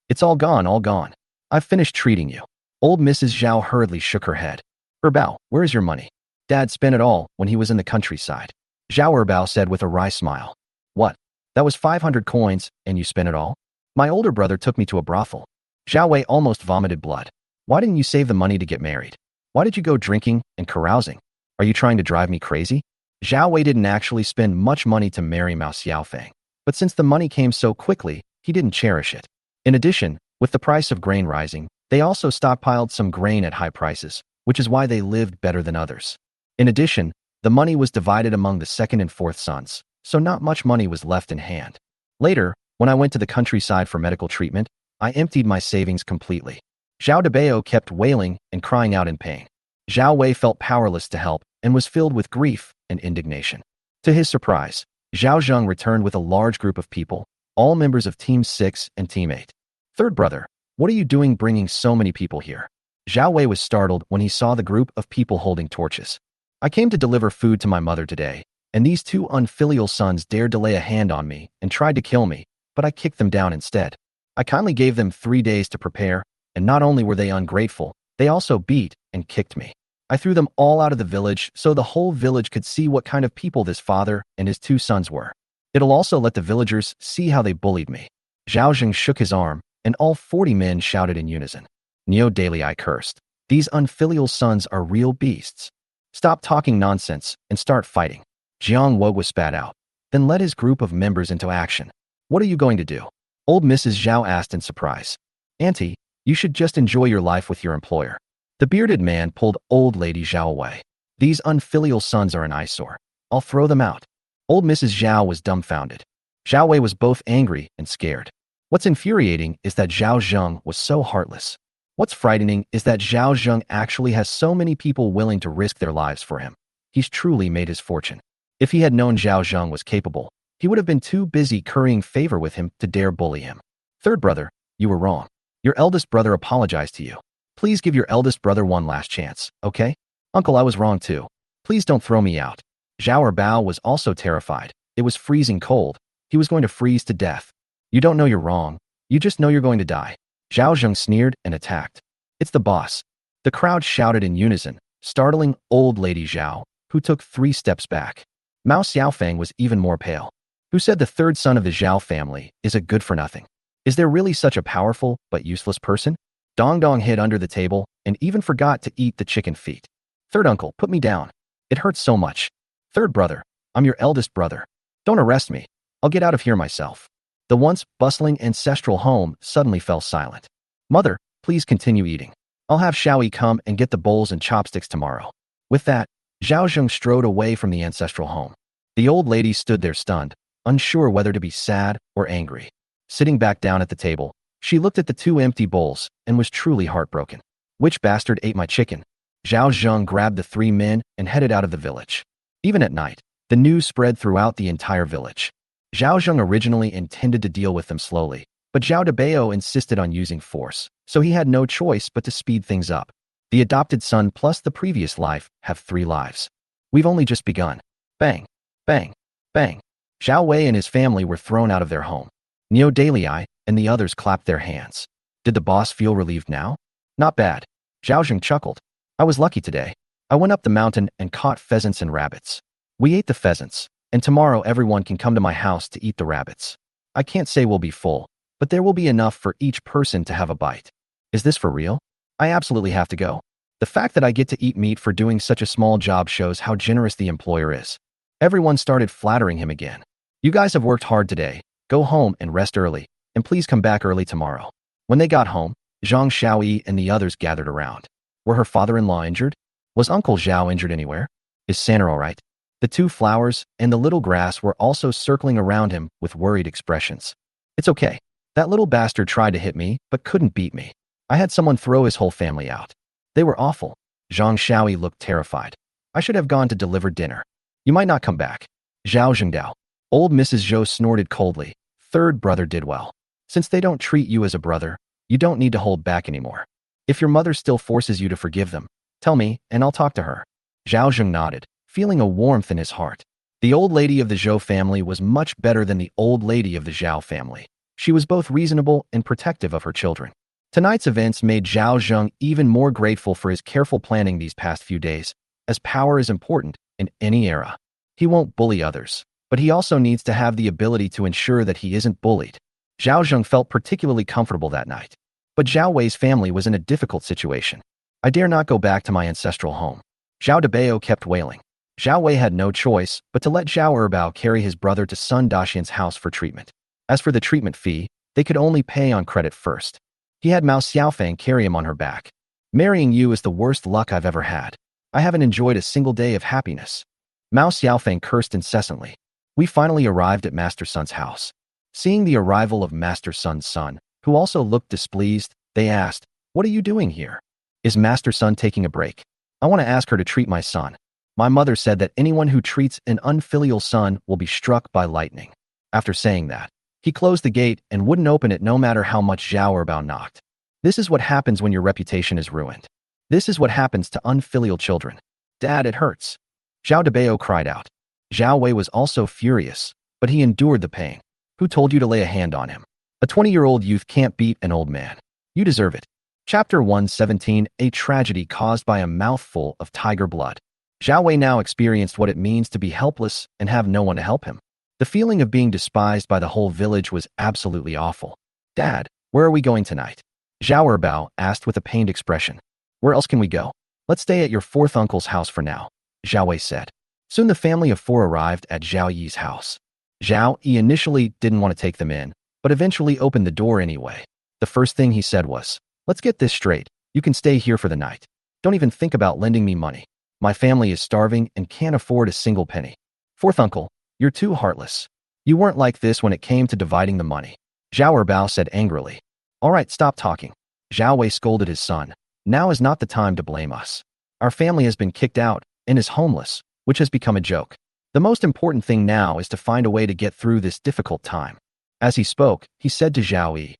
It's all gone, all gone. I've finished treating you. Old Mrs. Zhao hurriedly shook her head. Erbao, where is your money? Dad spent it all when he was in the countryside. Zhao Erbao said with a wry smile. What? That was 500 coins, and you spent it all? My older brother took me to a brothel. Zhao Wei almost vomited blood. Why didn't you save the money to get married? Why did you go drinking and carousing? Are you trying to drive me crazy? Zhao Wei didn't actually spend much money to marry Mao Xiaofang, but since the money came so quickly, he didn't cherish it. In addition, with the price of grain rising, they also stockpiled some grain at high prices, which is why they lived better than others. In addition, the money was divided among the second and fourth sons, so not much money was left in hand. Later, when I went to the countryside for medical treatment, I emptied my savings completely. Zhao Debao kept wailing and crying out in pain. Zhao Wei felt powerless to help and was filled with grief and indignation. To his surprise, Zhao Zheng returned with a large group of people, all members of Team 6 and Team 8. Third brother, what are you doing bringing so many people here? Zhao Wei was startled when he saw the group of people holding torches. I came to deliver food to my mother today, and these two unfilial sons dared to lay a hand on me and tried to kill me, but I kicked them down instead. I kindly gave them 3 days to prepare, and not only were they ungrateful, they also beat and kicked me. I threw them all out of the village so the whole village could see what kind of people this father and his two sons were. It'll also let the villagers see how they bullied me. Zhao Zheng shook his arm, and all 40 men shouted in unison. Neo Dalei cursed. These unfilial sons are real beasts. Stop talking nonsense and start fighting. Jiang Wo was spat out, then led his group of members into action. What are you going to do? Old Mrs. Zhao asked in surprise. Auntie, you should just enjoy your life with your employer. The bearded man pulled old lady Zhao away. These unfilial sons are an eyesore. I'll throw them out. Old Mrs. Zhao was dumbfounded. Zhao Wei was both angry and scared. What's infuriating is that Zhao Zheng was so heartless. What's frightening is that Zhao Zheng actually has so many people willing to risk their lives for him. He's truly made his fortune. If he had known Zhao Zheng was capable, he would have been too busy currying favor with him to dare bully him. Third brother, you were wrong. Your eldest brother apologized to you. Please give your eldest brother one last chance, okay? Uncle, I was wrong too. Please don't throw me out. Zhao Erbao was also terrified. It was freezing cold. He was going to freeze to death. You don't know you're wrong. You just know you're going to die. Zhao Zheng sneered and attacked. It's the boss. The crowd shouted in unison, startling old lady Zhao, who took 3 steps back. Mao Xiaofang was even more pale. Who said the third son of the Zhao family is a good-for-nothing? Is there really such a powerful but useless person? Dong Dong hid under the table and even forgot to eat the chicken feet. Third uncle, put me down. It hurts so much. Third brother, I'm your eldest brother. Don't arrest me. I'll get out of here myself. The once bustling ancestral home suddenly fell silent. Mother, please continue eating. I'll have Xiaoyi come and get the bowls and chopsticks tomorrow. With that, Zhao Zheng strode away from the ancestral home. The old lady stood there stunned, unsure whether to be sad or angry. Sitting back down at the table, she looked at the 2 empty bowls and was truly heartbroken. Which bastard ate my chicken? Zhao Zheng grabbed the 3 men and headed out of the village. Even at night, the news spread throughout the entire village. Zhao Zheng originally intended to deal with them slowly, but Zhao Debao insisted on using force, so he had no choice but to speed things up. The adopted son plus the previous life have 3 lives. We've only just begun. Bang, bang, bang. Zhao Wei and his family were thrown out of their home. Neo Dalei and the others clapped their hands. Did the boss feel relieved now? Not bad. Zhao Zheng chuckled. I was lucky today. I went up the mountain and caught pheasants and rabbits. We ate the pheasants, and tomorrow everyone can come to my house to eat the rabbits. I can't say we'll be full, but there will be enough for each person to have a bite. Is this for real? I absolutely have to go. The fact that I get to eat meat for doing such a small job shows how generous the employer is. Everyone started flattering him again. You guys have worked hard today. Go home and rest early, and please come back early tomorrow. When they got home, Zhang Xiaoyi and the others gathered around. Were her father-in-law injured? Was Uncle Zhao injured anywhere? Is Santa all right? The two flowers and the little grass were also circling around him with worried expressions. It's okay. That little bastard tried to hit me, but couldn't beat me. I had someone throw his whole family out. They were awful. Zhang Xiaoyi looked terrified. I should have gone to deliver dinner. You might not come back. Zhao Zhengdao. Old Mrs. Zhou snorted coldly. Third brother did well. Since they don't treat you as a brother, you don't need to hold back anymore. If your mother still forces you to forgive them, tell me, and I'll talk to her. Zhao Zheng nodded, feeling a warmth in his heart. The old lady of the Zhou family was much better than the old lady of the Zhao family. She was both reasonable and protective of her children. Tonight's events made Zhao Zheng even more grateful for his careful planning these past few days, as power is important in any era. He won't bully others, but he also needs to have the ability to ensure that he isn't bullied. Zhao Zheng felt particularly comfortable that night. But Zhao Wei's family was in a difficult situation. I dare not go back to my ancestral home. Zhao Debao kept wailing. Zhao Wei had no choice but to let Zhao Erbao carry his brother to Sun Daxian's house for treatment. As for the treatment fee, they could only pay on credit first. He had Mao Xiaofang carry him on her back. Marrying you is the worst luck I've ever had. I haven't enjoyed a single day of happiness. Mao Xiaofang cursed incessantly. We finally arrived at Master Sun's house. Seeing the arrival of Master Sun's son, who also looked displeased, they asked, "What are you doing here? Is Master Sun taking a break? I want to ask her to treat my son. My mother said that anyone who treats an unfilial son will be struck by lightning." After saying that, he closed the gate and wouldn't open it no matter how much Zhao Erbao knocked. This is what happens when your reputation is ruined. This is what happens to unfilial children. Dad, it hurts. Zhao Debao cried out. Zhao Wei was also furious, but he endured the pain. Who told you to lay a hand on him? A 20-year-old youth can't beat an old man. You deserve it. Chapter 117, A Tragedy Caused by a Mouthful of Tiger Blood. Zhao Wei now experienced what it means to be helpless and have no one to help him. The feeling of being despised by the whole village was absolutely awful. Dad, where are we going tonight? Zhao Erbao asked with a pained expression. Where else can we go? Let's stay at your fourth uncle's house for now, Zhao Wei said. Soon the family of four arrived at Zhao Yi's house. Zhao Yi initially didn't want to take them in, but eventually opened the door anyway. The first thing he said was, "Let's get this straight. You can stay here for the night. Don't even think about lending me money. My family is starving and can't afford a single penny." Fourth uncle, you're too heartless. You weren't like this when it came to dividing the money, Zhao Erbao said angrily. All right, stop talking. Zhao Wei scolded his son. Now is not the time to blame us. Our family has been kicked out and is homeless, which has become a joke. The most important thing now is to find a way to get through this difficult time. As he spoke, he said to Zhao Yi,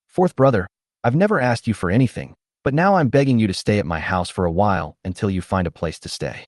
"Fourth brother, I've never asked you for anything, but now I'm begging you to stay at my house for a while until you find a place to stay."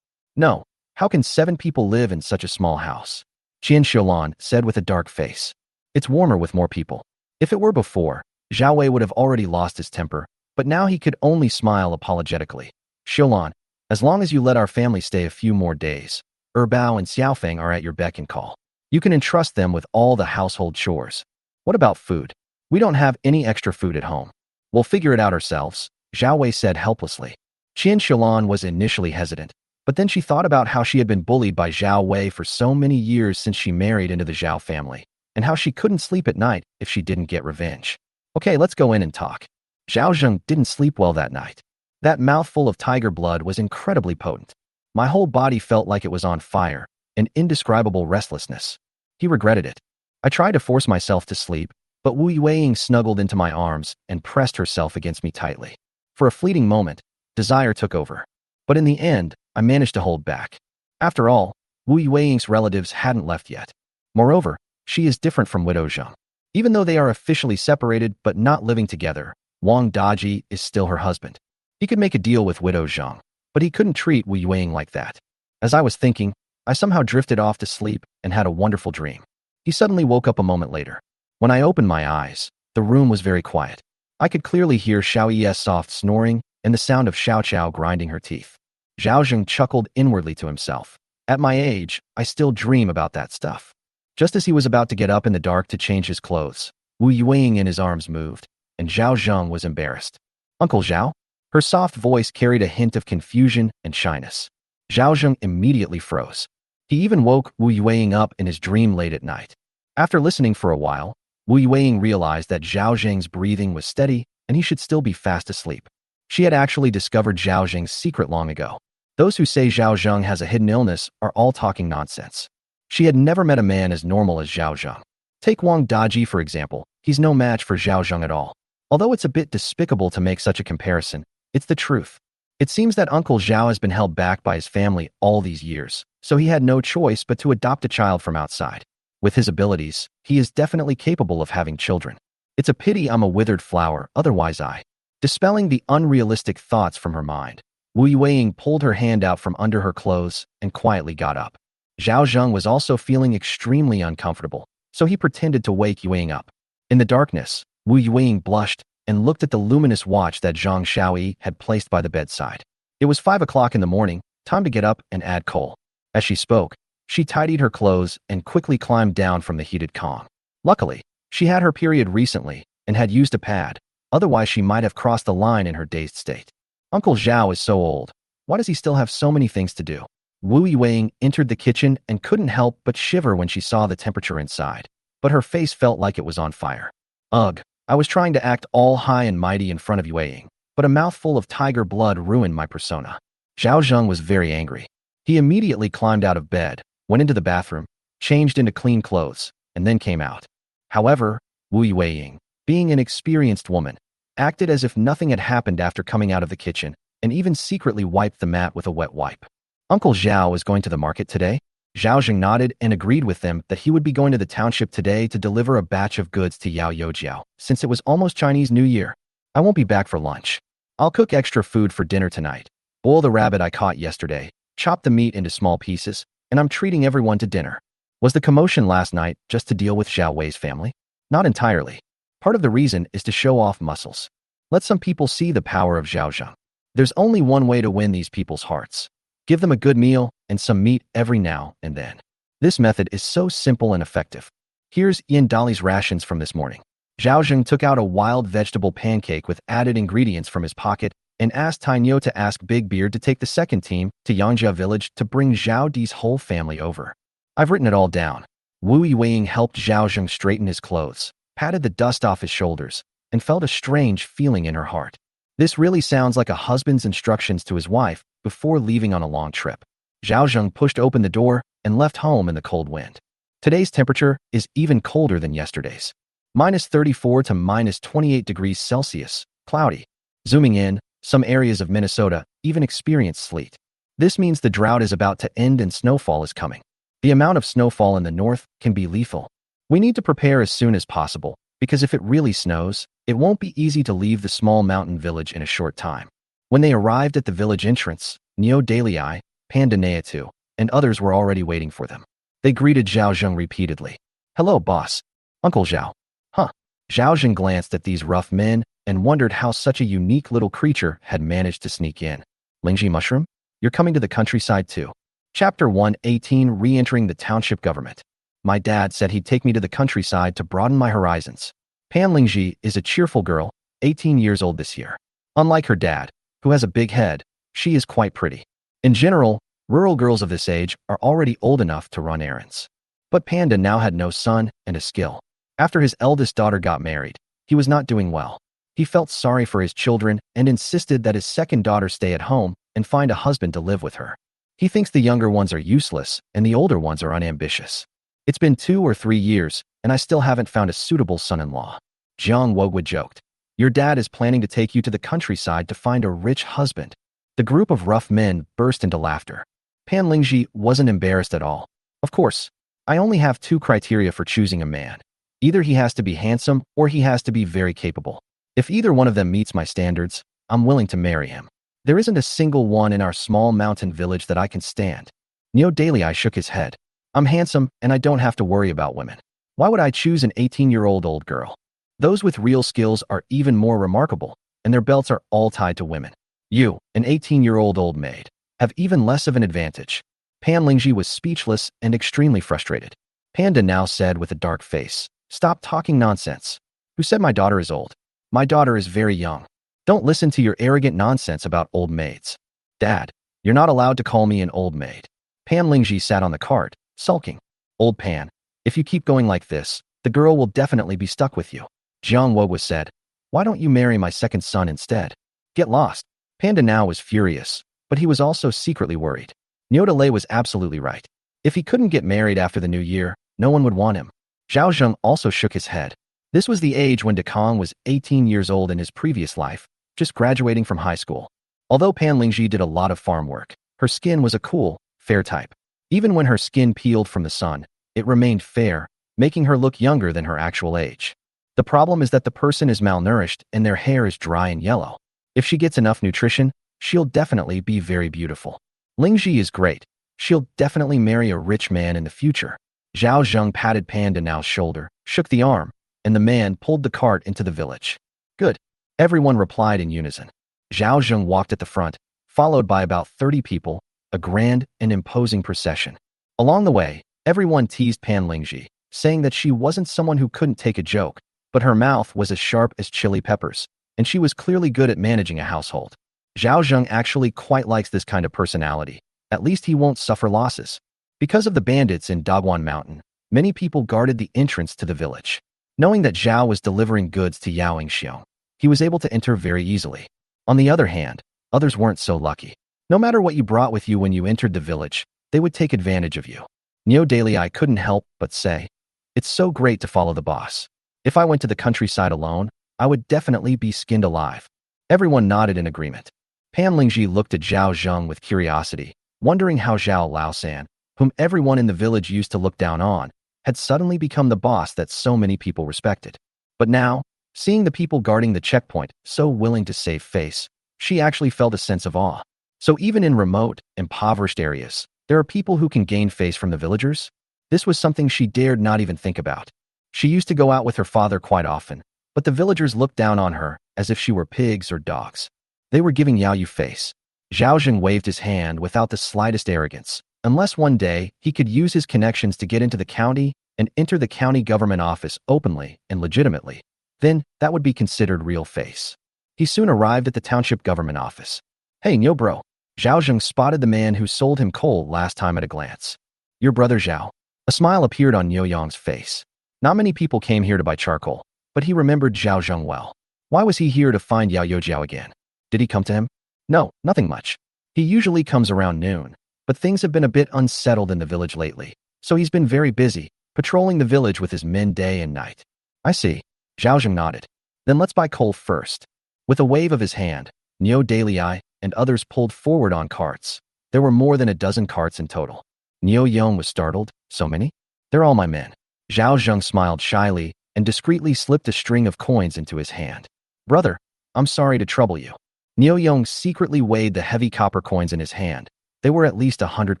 No, how can 7 people live in such a small house? Qian Xiulan said with a dark face. It's warmer with more people. If it were before, Zhao Wei would have already lost his temper, but now he could only smile apologetically. Xiulan, as long as you let our family stay a few more days, Erbao and Xiaofeng are at your beck and call. You can entrust them with all the household chores. What about food? We don't have any extra food at home. We'll figure it out ourselves, Zhao Wei said helplessly. Qian Xiulan was initially hesitant, but then she thought about how she had been bullied by Zhao Wei for so many years since she married into the Zhao family, and how she couldn't sleep at night if she didn't get revenge. Okay, let's go in and talk. Zhao Zheng didn't sleep well that night. That mouthful of tiger blood was incredibly potent. My whole body felt like it was on fire, an indescribable restlessness. He regretted it. I tried to force myself to sleep, but Wu Yueying snuggled into my arms and pressed herself against me tightly. For a fleeting moment, desire took over. But in the end, I managed to hold back. After all, Wu Yueying's relatives hadn't left yet. Moreover, she is different from Widow Zheng. Even though they are officially separated but not living together, Wang Daji is still her husband. He could make a deal with Widow Zheng, but he couldn't treat Wu Yueying like that. As I was thinking, I somehow drifted off to sleep and had a wonderful dream. He suddenly woke up a moment later. When I opened my eyes, the room was very quiet. I could clearly hear Xiao Yi's soft snoring and the sound of Xiao Chao grinding her teeth. Zhao Zheng chuckled inwardly to himself. At my age, I still dream about that stuff. Just as he was about to get up in the dark to change his clothes, Wu Yueying in his arms moved, and Zhao Zheng was embarrassed. Uncle Zhao? Her soft voice carried a hint of confusion and shyness. Zhao Zheng immediately froze. He even woke Wu Yueying up in his dream late at night. After listening for a while, Wu Yueying realized that Zhao Zheng's breathing was steady and he should still be fast asleep. She had actually discovered Zhao Zheng's secret long ago. Those who say Zhao Zheng has a hidden illness are all talking nonsense. She had never met a man as normal as Zhao Zheng. Take Wang Daji, for example. He's no match for Zhao Zheng at all. Although it's a bit despicable to make such a comparison, it's the truth. It seems that Uncle Zhao has been held back by his family all these years, so he had no choice but to adopt a child from outside. With his abilities, he is definitely capable of having children. It's a pity I'm a withered flower, otherwise I. Dispelling the unrealistic thoughts from her mind, Wu Yueying pulled her hand out from under her clothes and quietly got up. Zhao Zheng was also feeling extremely uncomfortable, so he pretended to wake Yueying up. In the darkness, Wu Yueying blushed and looked at the luminous watch that Zhang Xiaoyi had placed by the bedside. It was 5 o'clock in the morning, time to get up and add coal. As she spoke, she tidied her clothes and quickly climbed down from the heated Kong. Luckily, she had her period recently and had used a pad, otherwise she might have crossed the line in her dazed state. Uncle Zhao is so old. Why does he still have so many things to do? Wu Yueying entered the kitchen and couldn't help but shiver when she saw the temperature inside, but her face felt like it was on fire. Ugh, I was trying to act all high and mighty in front of Yueying, but a mouthful of tiger blood ruined my persona. Zhao Zheng was very angry. He immediately climbed out of bed, went into the bathroom, changed into clean clothes, and then came out. However, Wu Yueying, being an experienced woman, acted as if nothing had happened after coming out of the kitchen, and even secretly wiped the mat with a wet wipe. Uncle Zhao is going to the market today? Zhao Zheng nodded and agreed with them that he would be going to the township today to deliver a batch of goods to Yao Youjiao, since it was almost Chinese New Year. I won't be back for lunch. I'll cook extra food for dinner tonight, boil the rabbit I caught yesterday, chop the meat into small pieces, and I'm treating everyone to dinner. Was the commotion last night just to deal with Zhao Wei's family? Not entirely. Part of the reason is to show off muscles. Let some people see the power of Zhao Zheng. There's only one way to win these people's hearts. Give them a good meal and some meat every now and then. This method is so simple and effective. Here's Yin Dali's rations from this morning. Zhao Zheng took out a wild vegetable pancake with added ingredients from his pocket and asked Tainyo to ask Big Beard to take the second team to Yangjia village to bring Zhao Di's whole family over. I've written it all down. Wu Yueying helped Zhao Zheng straighten his clothes, patted the dust off his shoulders, and felt a strange feeling in her heart. This really sounds like a husband's instructions to his wife before leaving on a long trip. Zhao Zheng pushed open the door and left home in the cold wind. Today's temperature is even colder than yesterday's. -34 to -28 degrees Celsius, cloudy. Zooming in, some areas of Minnesota even experience sleet. This means the drought is about to end and snowfall is coming. The amount of snowfall in the north can be lethal. We need to prepare as soon as possible, because if it really snows, it won't be easy to leave the small mountain village in a short time. When they arrived at the village entrance, Neo Dalai, Panda Neatu, and others were already waiting for them. They greeted Zhao Zheng repeatedly. Hello, boss. Uncle Zhao. Huh. Zhao Zheng glanced at these rough men and wondered how such a unique little creature had managed to sneak in. Lingji Mushroom? You're coming to the countryside too. Chapter 118, Re-entering the Township Government. My dad said he'd take me to the countryside to broaden my horizons. Pan Lingji is a cheerful girl, 18 years old this year. Unlike her dad, who has a big head, she is quite pretty. In general, rural girls of this age are already old enough to run errands. But Panda now had no son and a skill. After his eldest daughter got married, he was not doing well. He felt sorry for his children and insisted that his second daughter stay at home and find a husband to live with her. He thinks the younger ones are useless and the older ones are unambitious. It's been 2 or 3 years, and I still haven't found a suitable son-in-law. Jiang Wogwa joked. Your dad is planning to take you to the countryside to find a rich husband. The group of rough men burst into laughter. Pan Lingji wasn't embarrassed at all. Of course, I only have 2 criteria for choosing a man. Either he has to be handsome or he has to be very capable. If either one of them meets my standards, I'm willing to marry him. There isn't a single one in our small mountain village that I can stand. Neo Dalai shook his head. I'm handsome and I don't have to worry about women. Why would I choose an 18-year-old old girl? Those with real skills are even more remarkable, and their belts are all tied to women. You, an 18-year-old old maid, have even less of an advantage. Pan Lingji was speechless and extremely frustrated. Panda now said with a dark face, Stop talking nonsense. Who said my daughter is old? My daughter is very young. Don't listen to your arrogant nonsense about old maids. Dad, you're not allowed to call me an old maid. Pan Lingji sat on the cart, sulking. Old Pan, if you keep going like this, the girl will definitely be stuck with you. Jiang Wogwa said. Why don't you marry my second son instead? Get lost. Panda now was furious, but he was also secretly worried. Niu Delay was absolutely right. If he couldn't get married after the new year, no one would want him. Zhao Zheng also shook his head. This was the age when Dekong was 18 years old in his previous life, just graduating from high school. Although Pan Lingji did a lot of farm work, her skin was a cool, fair type. Even when her skin peeled from the sun, it remained fair, making her look younger than her actual age. The problem is that the person is malnourished and their hair is dry and yellow. If she gets enough nutrition, she'll definitely be very beautiful. Lingji is great. She'll definitely marry a rich man in the future. Zhao Zheng patted Panda Nao's shoulder, shook the arm, and the man pulled the cart into the village. Good. Everyone replied in unison. Zhao Zheng walked at the front, followed by about 30 people, a grand and imposing procession. Along the way, everyone teased Pan Lingji, saying that she wasn't someone who couldn't take a joke, but her mouth was as sharp as chili peppers, and she was clearly good at managing a household. Zhao Zheng actually quite likes this kind of personality. At least he won't suffer losses. Because of the bandits in Dagwan Mountain, many people guarded the entrance to the village. Knowing that Zhao was delivering goods to Yaoingxiong, he was able to enter very easily. On the other hand, others weren't so lucky. No matter what you brought with you when you entered the village, they would take advantage of you. Niu Delay couldn't help but say, "It's so great to follow the boss. If I went to the countryside alone, I would definitely be skinned alive." Everyone nodded in agreement. Pan Lingji looked at Zhao Zheng with curiosity, wondering how Zhao Laosan, whom everyone in the village used to look down on, had suddenly become the boss that so many people respected. But now, seeing the people guarding the checkpoint so willing to save face, she actually felt a sense of awe. So even in remote, impoverished areas, there are people who can gain face from the villagers? This was something she dared not even think about. She used to go out with her father quite often, but the villagers looked down on her as if she were pigs or dogs. They were giving Yao Yu face. Zhao Zheng waved his hand without the slightest arrogance. Unless one day he could use his connections to get into the county and enter the county government office openly and legitimately, then that would be considered real face. He soon arrived at the township government office. "Hey, Nyo bro." Zhao Zheng spotted the man who sold him coal last time at a glance. "Your brother Zhao." A smile appeared on Niu Yong's face. Not many people came here to buy charcoal, but he remembered Zhao Zheng well. Why was he here to find Yao Yojiao again? Did he come to him? No, nothing much. He usually comes around noon, but things have been a bit unsettled in the village lately, so he's been very busy, patrolling the village with his men day and night. I see. Zhao Zheng nodded. Then let's buy coal first. With a wave of his hand, Niu Delay and others pulled forward on carts. There were more than a dozen carts in total. Niu Yong was startled. So many? They're all my men. Zhao Zheng smiled shyly and discreetly slipped a string of coins into his hand. Brother, I'm sorry to trouble you. Niu Yong secretly weighed the heavy copper coins in his hand. They were at least 100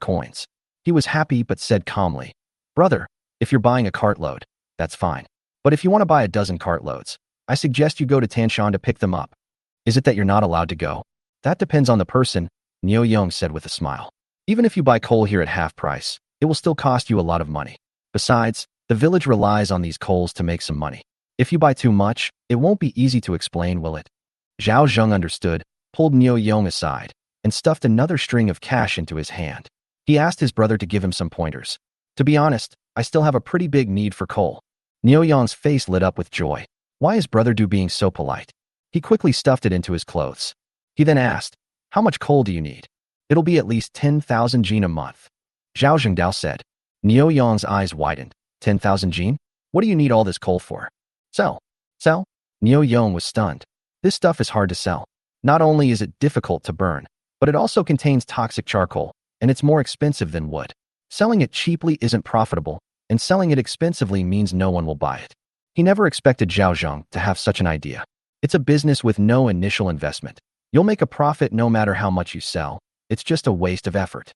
coins. He was happy but said calmly, Brother, if you're buying a cartload, that's fine. But if you want to buy a dozen cartloads, I suggest you go to Tanshan to pick them up. Is it that you're not allowed to go? That depends on the person, Niu Yong said with a smile. Even if you buy coal here at half price, it will still cost you a lot of money. Besides, the village relies on these coals to make some money. If you buy too much, it won't be easy to explain, will it? Zhao Zheng understood, pulled Niu Yong aside, and stuffed another string of cash into his hand. He asked his brother to give him some pointers. To be honest, I still have a pretty big need for coal. Niu Yong's face lit up with joy. Why is brother Du being so polite? He quickly stuffed it into his clothes. He then asked, How much coal do you need? It'll be at least 10,000 jin a month. Zhao Zhengdao said. Niu Yong's eyes widened. 10,000 jin? What do you need all this coal for? Sell. Sell? Niu Yong was stunned. This stuff is hard to sell. Not only is it difficult to burn, but it also contains toxic charcoal, and it's more expensive than wood. Selling it cheaply isn't profitable, and selling it expensively means no one will buy it. He never expected Zhao Zheng to have such an idea. It's a business with no initial investment. You'll make a profit no matter how much you sell. It's just a waste of effort.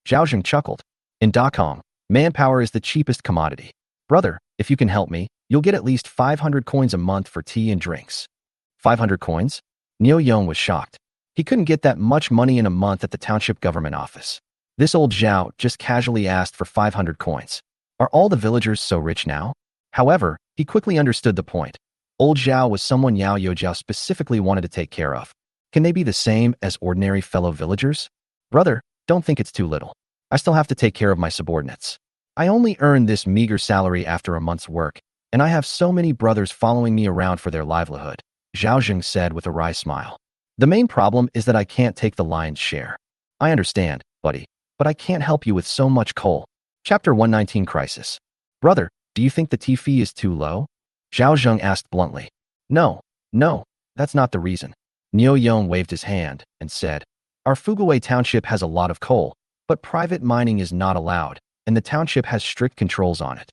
Zhao Zheng chuckled. In Dakong, manpower is the cheapest commodity. Brother, if you can help me, you'll get at least 500 coins a month for tea and drinks. 500 coins? Niu Yong was shocked. He couldn't get that much money in a month at the township government office. This old Zhao just casually asked for 500 coins. Are all the villagers so rich now? However, he quickly understood the point. Old Zhao was someone Yao Yojiao specifically wanted to take care of. Can they be the same as ordinary fellow villagers? Brother, don't think it's too little. I still have to take care of my subordinates. I only earned this meager salary after a month's work, and I have so many brothers following me around for their livelihood. Zhao Zheng said with a wry smile. The main problem is that I can't take the lion's share. I understand, buddy, but I can't help you with so much coal. Chapter 119 Crisis. Brother, do you think the tea fee is too low? Zhao Zheng asked bluntly. No, that's not the reason. Niu Yong waved his hand and said, Our Fuguwei township has a lot of coal, but private mining is not allowed, and the township has strict controls on it.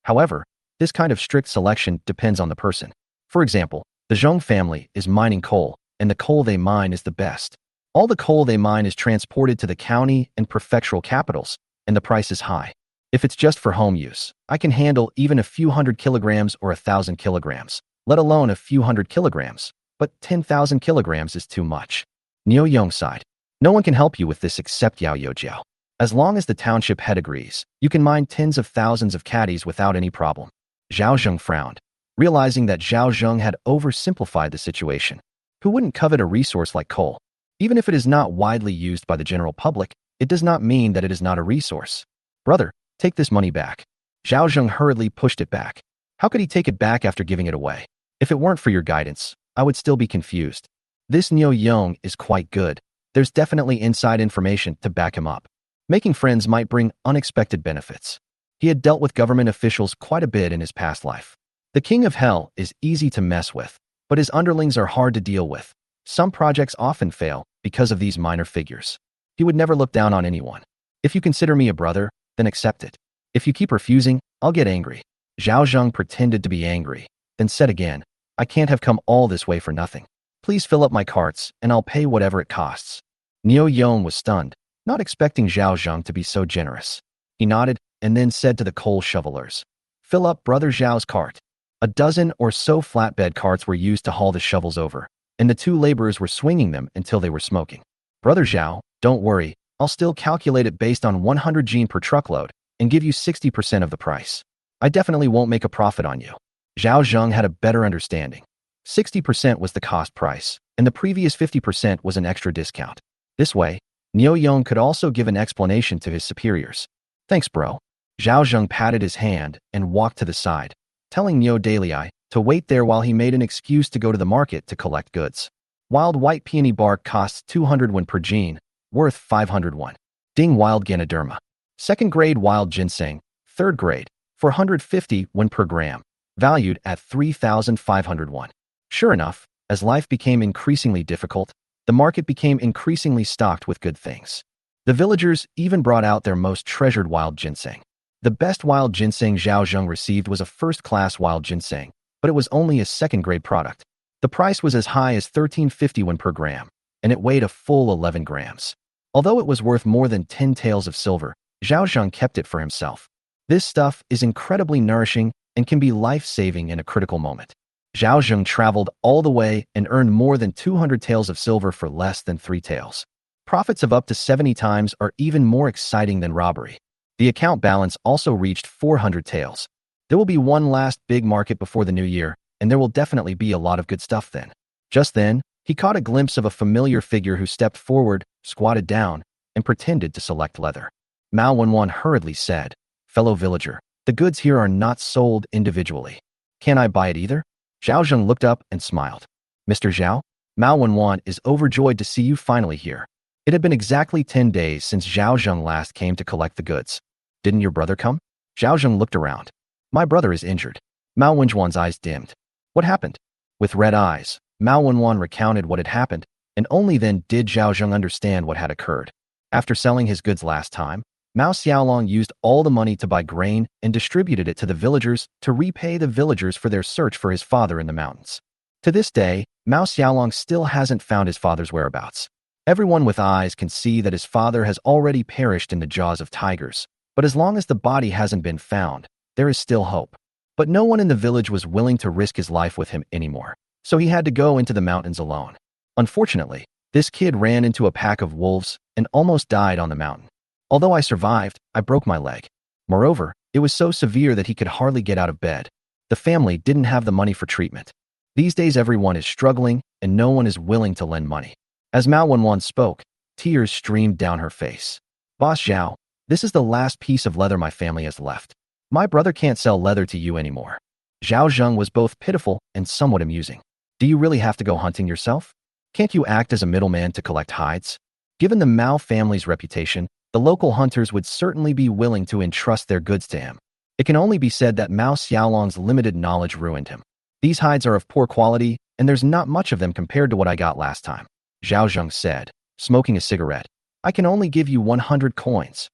However, this kind of strict selection depends on the person. For example, the Zheng family is mining coal, and the coal they mine is the best. All the coal they mine is transported to the county and prefectural capitals, and the price is high. If it's just for home use, I can handle even a few hundred kilograms or 1,000 kilograms, let alone a few hundred kilograms, but 10,000 kilograms is too much. Niu Yong sighed. No one can help you with this except Yao Yojiao. As long as the township head agrees, you can mine tens of thousands of caddies without any problem. Zhao Zheng frowned, realizing that Zhao Zheng had oversimplified the situation. Who wouldn't covet a resource like coal? Even if it is not widely used by the general public, it does not mean that it is not a resource. Brother, take this money back. Zhao Zheng hurriedly pushed it back. How could he take it back after giving it away? If it weren't for your guidance, I would still be confused. This Niu Yong is quite good. There's definitely inside information to back him up. Making friends might bring unexpected benefits. He had dealt with government officials quite a bit in his past life. The King of Hell is easy to mess with, but his underlings are hard to deal with. Some projects often fail because of these minor figures. He would never look down on anyone. If you consider me a brother, then accept it. If you keep refusing, I'll get angry. Zhao Zheng pretended to be angry, then said again, I can't have come all this way for nothing. Please fill up my carts, and I'll pay whatever it costs. Niu Yong was stunned, not expecting Zhao Zheng to be so generous. He nodded, and then said to the coal shovelers, Fill up Brother Zhao's cart. A dozen or so flatbed carts were used to haul the shovels over, and the two laborers were swinging them until they were smoking. Brother Zhao, don't worry, I'll still calculate it based on 100 gene per truckload, and give you 60% of the price. I definitely won't make a profit on you. Zhao Zheng had a better understanding. 60% was the cost price, and the previous 50% was an extra discount. This way, Niu Yong could also give an explanation to his superiors. Thanks, bro. Zhao Zheng patted his hand and walked to the side, telling Niu Dalai to wait there while he made an excuse to go to the market to collect goods. Wild white peony bark costs 200 won per gene, worth 500 won. Ding wild Ganoderma. Second grade wild ginseng, third grade, 450 won per gram, valued at 3,500 won. Sure enough, as life became increasingly difficult, the market became increasingly stocked with good things. The villagers even brought out their most treasured wild ginseng. The best wild ginseng Zhao Zheng received was a first-class wild ginseng, but it was only a second-grade product. The price was as high as 1350 won per gram, and it weighed a full 11 grams. Although it was worth more than 10 taels of silver, Zhao Zheng kept it for himself. This stuff is incredibly nourishing and can be life-saving in a critical moment. Zhao Zheng traveled all the way and earned more than 200 taels of silver for less than 3 taels. Profits of up to 70 times are even more exciting than robbery. The account balance also reached 400 taels. There will be one last big market before the new year, and there will definitely be a lot of good stuff then. Just then, he caught a glimpse of a familiar figure who stepped forward, squatted down, and pretended to select leather. Mao Wenwan hurriedly said, Fellow villager, the goods here are not sold individually. Can I buy it either? Zhao Zheng looked up and smiled. Mr. Zhao, Mao Wenwan is overjoyed to see you finally here. It had been exactly 10 days since Zhao Zheng last came to collect the goods. Didn't your brother come? Zhao Zheng looked around. My brother is injured. Mao Wenwan's eyes dimmed. What happened? With red eyes, Mao Wenwan recounted what had happened, and only then did Zhao Zheng understand what had occurred. After selling his goods last time, Mao Xiaolong used all the money to buy grain and distributed it to the villagers to repay the villagers for their search for his father in the mountains. To this day, Mao Xiaolong still hasn't found his father's whereabouts. Everyone with eyes can see that his father has already perished in the jaws of tigers, but as long as the body hasn't been found, there is still hope. But no one in the village was willing to risk his life with him anymore, so he had to go into the mountains alone. Unfortunately, this kid ran into a pack of wolves and almost died on the mountain. Although I survived, I broke my leg. Moreover, it was so severe that he could hardly get out of bed. The family didn't have the money for treatment. These days everyone is struggling, and no one is willing to lend money. As Mao Wenwan spoke, tears streamed down her face. Boss Zhao, this is the last piece of leather my family has left. My brother can't sell leather to you anymore. Zhao Zheng was both pitiful and somewhat amusing. Do you really have to go hunting yourself? Can't you act as a middleman to collect hides? Given the Mao family's reputation, the local hunters would certainly be willing to entrust their goods to him. It can only be said that Mao Xiaolong's limited knowledge ruined him. These hides are of poor quality, and there's not much of them compared to what I got last time, Zhao Zheng said, smoking a cigarette. I can only give you 100 coins.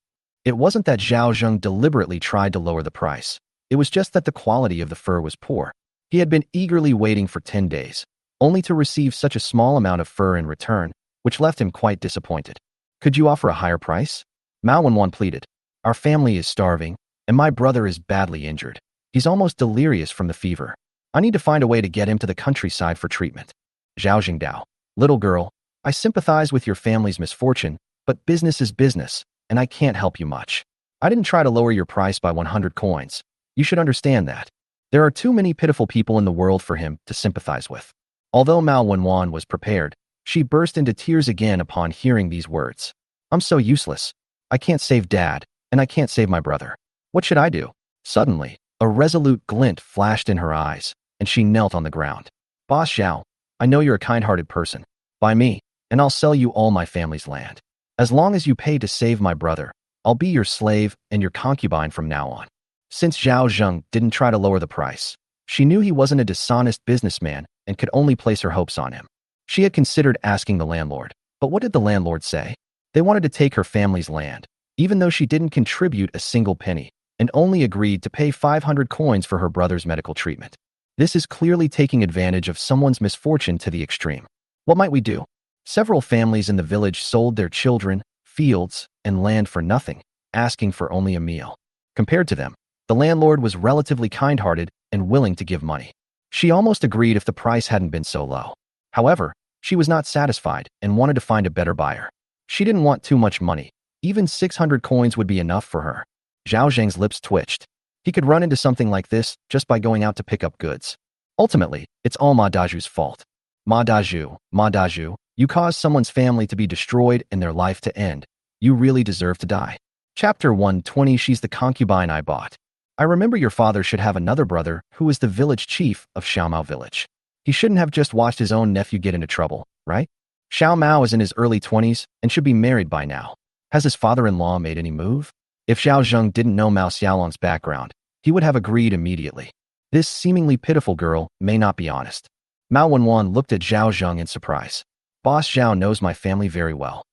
It wasn't that Zhao Zheng deliberately tried to lower the price. It was just that the quality of the fur was poor. He had been eagerly waiting for 10 days, only to receive such a small amount of fur in return, which left him quite disappointed. Could you offer a higher price? Mao Wenwan pleaded. Our family is starving, and my brother is badly injured. He's almost delirious from the fever. I need to find a way to get him to the countryside for treatment. Zhao Jingdao. Little girl, I sympathize with your family's misfortune, but business is business, and I can't help you much. I didn't try to lower your price by 100 coins. You should understand that. There are too many pitiful people in the world for him to sympathize with. Although Mao Wenwan was prepared, she burst into tears again upon hearing these words. I'm so useless. I can't save Dad, and I can't save my brother. What should I do? Suddenly, a resolute glint flashed in her eyes, and she knelt on the ground. Boss Zhao, I know you're a kind-hearted person. Buy me, and I'll sell you all my family's land. As long as you pay to save my brother, I'll be your slave and your concubine from now on. Since Zhao Zheng didn't try to lower the price, she knew he wasn't a dishonest businessman and could only place her hopes on him. She had considered asking the landlord, but what did the landlord say? They wanted to take her family's land, even though she didn't contribute a single penny, and only agreed to pay 500 coins for her brother's medical treatment. This is clearly taking advantage of someone's misfortune to the extreme. What might we do? Several families in the village sold their children, fields, and land for nothing, asking for only a meal. Compared to them, the landlord was relatively kind-hearted and willing to give money. She almost agreed if the price hadn't been so low. However, she was not satisfied and wanted to find a better buyer. She didn't want too much money. Even 600 coins would be enough for her. Zhao Zheng's lips twitched. He could run into something like this just by going out to pick up goods. Ultimately, it's all Ma Daju's fault. Ma Daju, you caused someone's family to be destroyed and their life to end. You really deserve to die. Chapter 120. She's the concubine I bought. I remember your father should have another brother who is the village chief of Xiaomao village. He shouldn't have just watched his own nephew get into trouble, right? Xiao Mao is in his early 20s and should be married by now. Has his father-in-law made any move? If Zhao Zheng didn't know Mao Xiaolong's background, he would have agreed immediately. This seemingly pitiful girl may not be honest. Mao Wenwan looked at Zhao Zheng in surprise. Boss Zhao knows my family very well.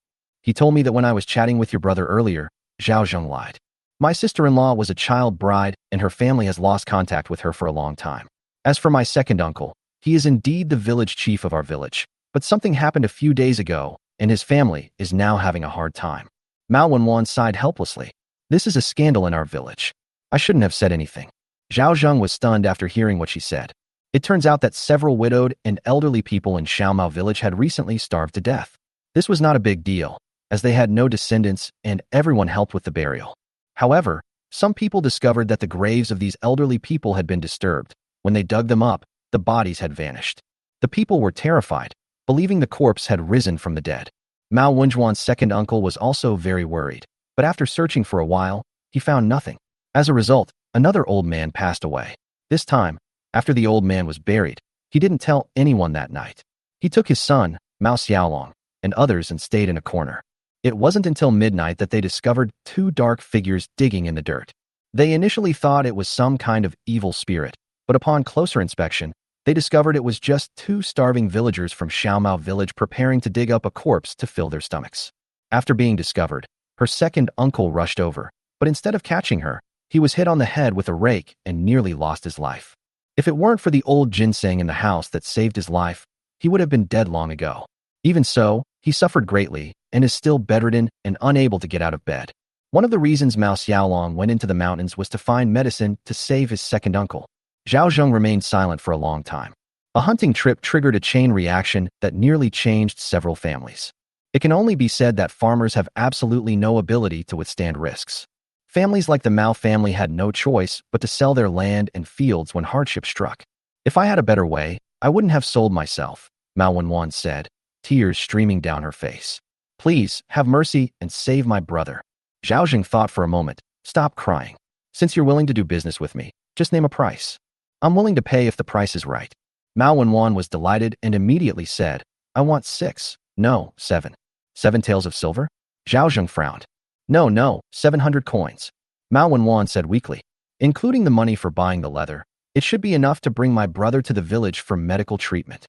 He told me that when I was chatting with your brother earlier, Zhao Zheng lied. My sister-in-law was a child bride and her family has lost contact with her for a long time. As for my second uncle, he is indeed the village chief of our village, but something happened a few days ago and his family is now having a hard time. Mao Wenwan sighed helplessly. This is a scandal in our village. I shouldn't have said anything. Zhao Zheng was stunned after hearing what she said. It turns out that several widowed and elderly people in Xiaomao village had recently starved to death. This was not a big deal, as they had no descendants and everyone helped with the burial. However, some people discovered that the graves of these elderly people had been disturbed. When they dug them up, the bodies had vanished. The people were terrified, believing the corpse had risen from the dead. Mao Wenjuan's second uncle was also very worried, but after searching for a while, he found nothing. As a result, another old man passed away. This time, after the old man was buried, he didn't tell anyone that night. He took his son, Mao Xiaolong, and others and stayed in a corner. It wasn't until midnight that they discovered two dark figures digging in the dirt. They initially thought it was some kind of evil spirit, but upon closer inspection, they discovered it was just two starving villagers from Xiaomao village preparing to dig up a corpse to fill their stomachs. After being discovered, her second uncle rushed over, but instead of catching her, he was hit on the head with a rake and nearly lost his life. If it weren't for the old ginseng in the house that saved his life, he would have been dead long ago. Even so, he suffered greatly and is still bedridden and unable to get out of bed. One of the reasons Mao Xiaolong went into the mountains was to find medicine to save his second uncle. Zhao Zheng remained silent for a long time. A hunting trip triggered a chain reaction that nearly changed several families. It can only be said that farmers have absolutely no ability to withstand risks. Families like the Mao family had no choice but to sell their land and fields when hardship struck. If I had a better way, I wouldn't have sold myself, Mao Wenwan said, tears streaming down her face. Please, have mercy and save my brother. Zhao Zheng thought for a moment. Stop crying. Since you're willing to do business with me, just name a price. I'm willing to pay if the price is right. Mao Wenwan was delighted and immediately said, I want 6, no, 7. 7 taels of silver? Zhao Zheng frowned. No, no, 700 coins. Mao Wenwan said weakly. Including the money for buying the leather, it should be enough to bring my brother to the village for medical treatment.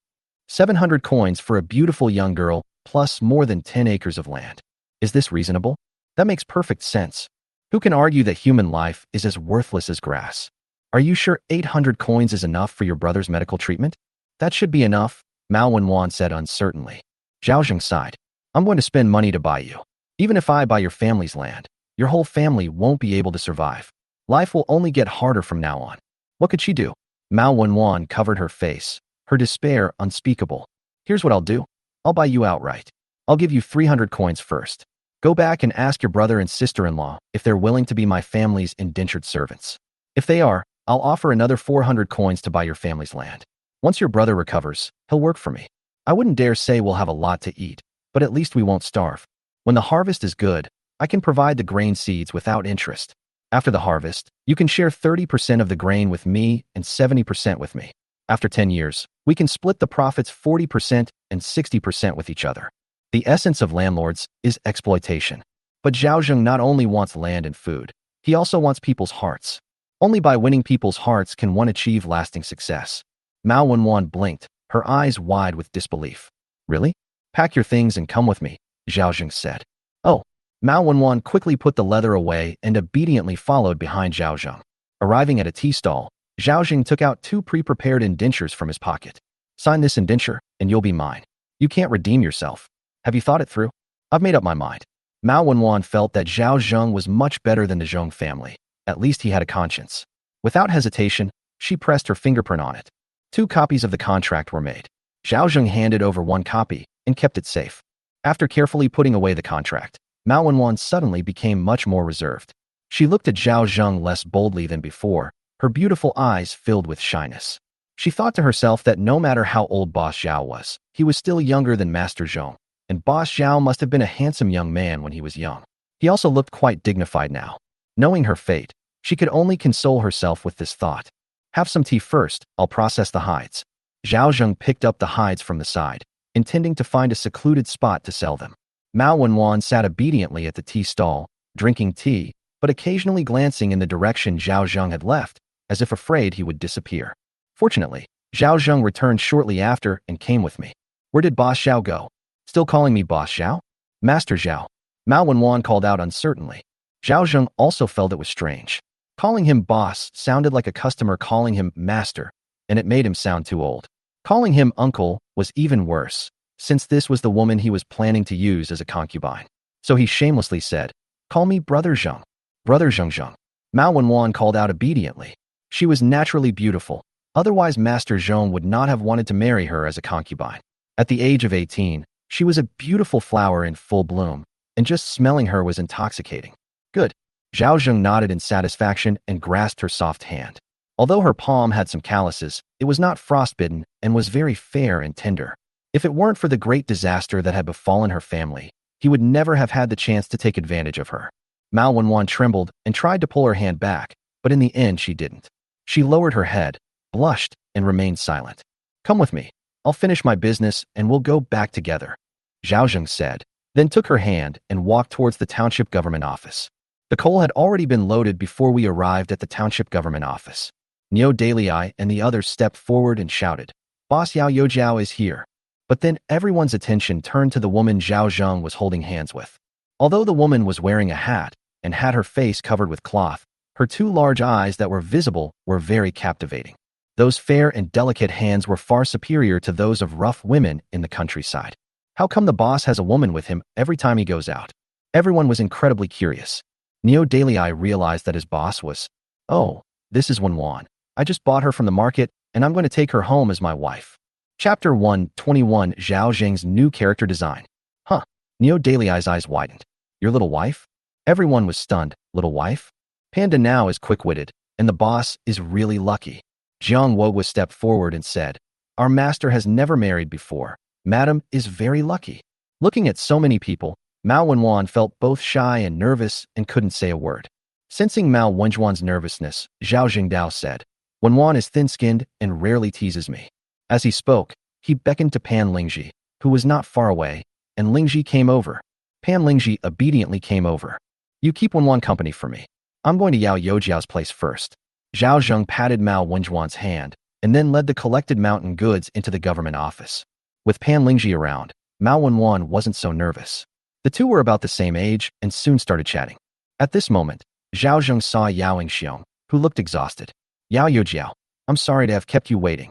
700 coins for a beautiful young girl, plus more than 10 acres of land. Is this reasonable? That makes perfect sense. Who can argue that human life is as worthless as grass? Are you sure 800 coins is enough for your brother's medical treatment? That should be enough, Mao Wenwan said uncertainly. Zhao Zheng sighed. I'm going to spend money to buy you. Even if I buy your family's land, your whole family won't be able to survive. Life will only get harder from now on. What could she do? Mao Wenwan covered her face, her despair unspeakable. Here's what I'll do. I'll buy you outright. I'll give you 300 coins first. Go back and ask your brother and sister-in-law if they're willing to be my family's indentured servants. If they are, I'll offer another 400 coins to buy your family's land. Once your brother recovers, he'll work for me. I wouldn't dare say we'll have a lot to eat, but at least we won't starve. When the harvest is good, I can provide the grain seeds without interest. After the harvest, you can share 30% of the grain with me and 70% with me. After 10 years, we can split the profits 40% and 60% with each other. The essence of landlords is exploitation. But Zhao Zheng not only wants land and food, he also wants people's hearts. Only by winning people's hearts can one achieve lasting success. Mao Wenwan blinked, her eyes wide with disbelief. Really? Pack your things and come with me, Zhao Zheng said. Oh. Mao Wenwan quickly put the leather away and obediently followed behind Zhao Zheng. Arriving at a tea stall, Zhao Zheng took out 2 pre-prepared indentures from his pocket. Sign this indenture, and you'll be mine. You can't redeem yourself. Have you thought it through? I've made up my mind. Mao Wenwan felt that Zhao Zheng was much better than the Zheng family. At least he had a conscience. Without hesitation, she pressed her fingerprint on it. 2 copies of the contract were made. Zhao Zheng handed over 1 copy and kept it safe. After carefully putting away the contract, Mao Wenwan suddenly became much more reserved. She looked at Zhao Zheng less boldly than before, her beautiful eyes filled with shyness. She thought to herself that no matter how old Boss Zhao was, he was still younger than Master Zhong, and Boss Zhao must have been a handsome young man when he was young. He also looked quite dignified now. Knowing her fate, she could only console herself with this thought. Have some tea first, I'll process the hides. Zhao Zheng picked up the hides from the side, intending to find a secluded spot to sell them. Mao Wenwan sat obediently at the tea stall, drinking tea, but occasionally glancing in the direction Zhao Zheng had left, as if afraid he would disappear. Fortunately, Zhao Zheng returned shortly after and came with me. Where did Boss Zhao go? Still calling me Boss Zhao? Master Zhao. Mao Wenwan called out uncertainly. Zhao Zheng also felt it was strange. Calling him boss sounded like a customer calling him master, and it made him sound too old. Calling him uncle was even worse, since this was the woman he was planning to use as a concubine. So he shamelessly said, Call me Brother Zheng. Brother Zheng Zheng. Mao Wenwan called out obediently. She was naturally beautiful, otherwise Master Zhong would not have wanted to marry her as a concubine. At the age of 18, she was a beautiful flower in full bloom, and just smelling her was intoxicating. Good. Zhao Zheng nodded in satisfaction and grasped her soft hand. Although her palm had some calluses, it was not frostbitten and was very fair and tender. If it weren't for the great disaster that had befallen her family, he would never have had the chance to take advantage of her. Mao Wenwan trembled and tried to pull her hand back, but in the end she didn't. She lowered her head, blushed, and remained silent. Come with me. I'll finish my business and we'll go back together, Zhao Zheng said, then took her hand and walked towards the township government office. The coal had already been loaded before we arrived at the township government office. Niu Dalai and the others stepped forward and shouted, Boss Yao Youjiao is here. But then everyone's attention turned to the woman Zhao Zheng was holding hands with. Although the woman was wearing a hat and had her face covered with cloth, her 2 large eyes that were visible were very captivating. Those fair and delicate hands were far superior to those of rough women in the countryside. How come the boss has a woman with him every time he goes out? Everyone was incredibly curious. Niu Dalai realized that his boss was, Oh, this is Wenwan. I just bought her from the market, and I'm going to take her home as my wife. Chapter 121 Zhao Zheng's new character design. Huh. Niu Dalai's eyes widened. Your little wife? Everyone was stunned. Little wife? Panda now is quick-witted, and the boss is really lucky. Jiang Wo stepped forward and said, Our master has never married before. Madam is very lucky. Looking at so many people, Mao Wenwan felt both shy and nervous and couldn't say a word. Sensing Mao Wenjuan's nervousness, Zhao Jingdao said, Wenwan is thin-skinned and rarely teases me. As he spoke, he beckoned to Pan Lingji, who was not far away, and Lingji came over. Pan Lingji obediently came over. You keep Wenwan company for me. I'm going to Yao Youjiao's place first. Zhao Zheng patted Mao Wenjuan's hand, and then led the collected mountain goods into the government office. With Pan Lingji around, Mao Wenwan wasn't so nervous. The two were about the same age and soon started chatting. At this moment, Zhao Zheng saw Yao Yingxiong, who looked exhausted. Yao Youjiao, I'm sorry to have kept you waiting.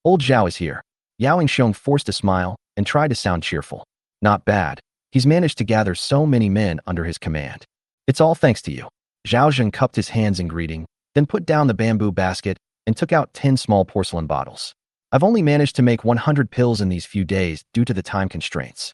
Old Zhao is here. Yao Yingxiong forced a smile and tried to sound cheerful. Not bad. He's managed to gather so many men under his command. It's all thanks to you. Zhao Zheng cupped his hands in greeting, then put down the bamboo basket and took out 10 small porcelain bottles. I've only managed to make 100 pills in these few days due to the time constraints.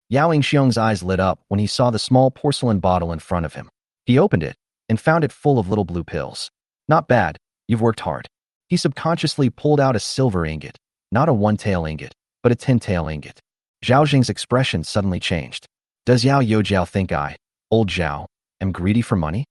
Yao Yingxiong's eyes lit up when he saw the small porcelain bottle in front of him. He opened it and found it full of little blue pills. Not bad. You've worked hard. He subconsciously pulled out a silver ingot, not a one-tail ingot, but a 10-tail ingot. Zhao Zheng's expression suddenly changed. Does Yao Youjiao think I, old Zhao, am greedy for money?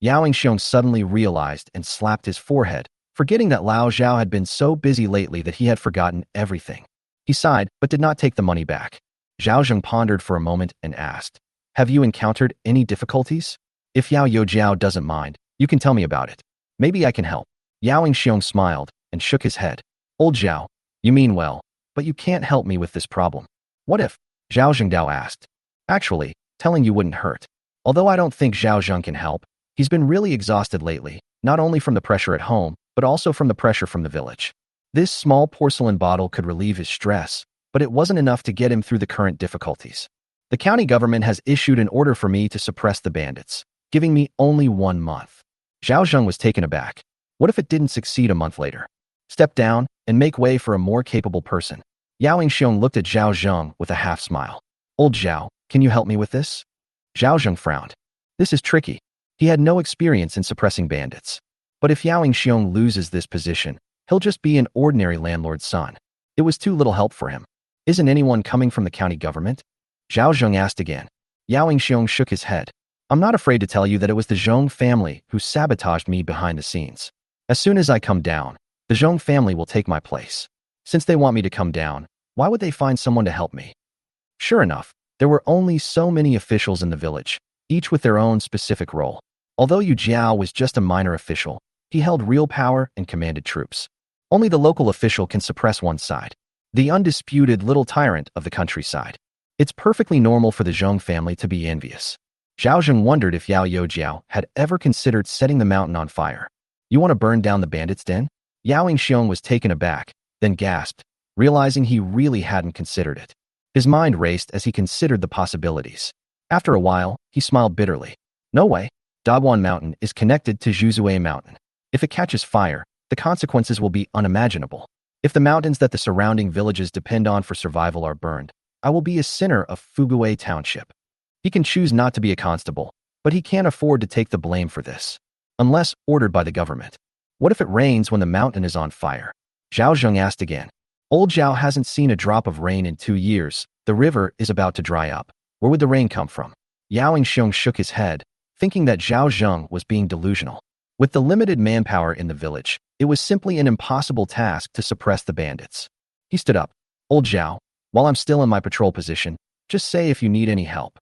Yao Yingxiong suddenly realized and slapped his forehead, forgetting that Lao Zhao had been so busy lately that he had forgotten everything. He sighed, but did not take the money back. Zhao Zheng pondered for a moment and asked, have you encountered any difficulties? If Yao Youjiao doesn't mind, you can tell me about it. Maybe I can help. Yao Yingxiong smiled and shook his head. Old Zhao, you mean well, but you can't help me with this problem. What if? Zhao Zhengdao asked. Actually, telling you wouldn't hurt. Although I don't think Zhao Zheng can help, he's been really exhausted lately, not only from the pressure at home, but also from the pressure from the village. This small porcelain bottle could relieve his stress, but it wasn't enough to get him through the current difficulties. The county government has issued an order for me to suppress the bandits, giving me only 1 month. Zhao Zheng was taken aback. What if it didn't succeed a month later? Step down and make way for a more capable person. Yao Yingxiong looked at Zhao Zheng with a half smile. Old Zhao, can you help me with this? Zhao Zheng frowned. This is tricky. He had no experience in suppressing bandits. But if Yao Yingxiong loses this position, he'll just be an ordinary landlord's son. It was too little help for him. Isn't anyone coming from the county government? Zhao Zheng asked again. Yao Yingxiong shook his head. I'm not afraid to tell you that it was the Zheng family who sabotaged me behind the scenes. As soon as I come down, the Zheng family will take my place. Since they want me to come down, why would they find someone to help me? Sure enough, there were only so many officials in the village, each with their own specific role. Although Yu Jiao was just a minor official, he held real power and commanded troops. Only the local official can suppress one side, the undisputed little tyrant of the countryside. It's perfectly normal for the Zheng family to be envious. Zhao Zheng wondered if Yao Youjiao had ever considered setting the mountain on fire. You want to burn down the bandits' den? Yao Yingxiong was taken aback, then gasped, realizing he really hadn't considered it. His mind raced as he considered the possibilities. After a while, he smiled bitterly. No way. Daguan Mountain is connected to Zhuzue Mountain. If it catches fire, the consequences will be unimaginable. If the mountains that the surrounding villages depend on for survival are burned, I will be a sinner of Fugue Township. He can choose not to be a constable, but he can't afford to take the blame for this. Unless ordered by the government. What if it rains when the mountain is on fire? Zhao Zheng asked again. Old Zhao hasn't seen a drop of rain in 2 years. The river is about to dry up. Where would the rain come from? Yao Yingxiong shook his head, thinking that Zhao Zheng was being delusional. With the limited manpower in the village, it was simply an impossible task to suppress the bandits. He stood up. Old Zhao, while I'm still in my patrol position, just say if you need any help.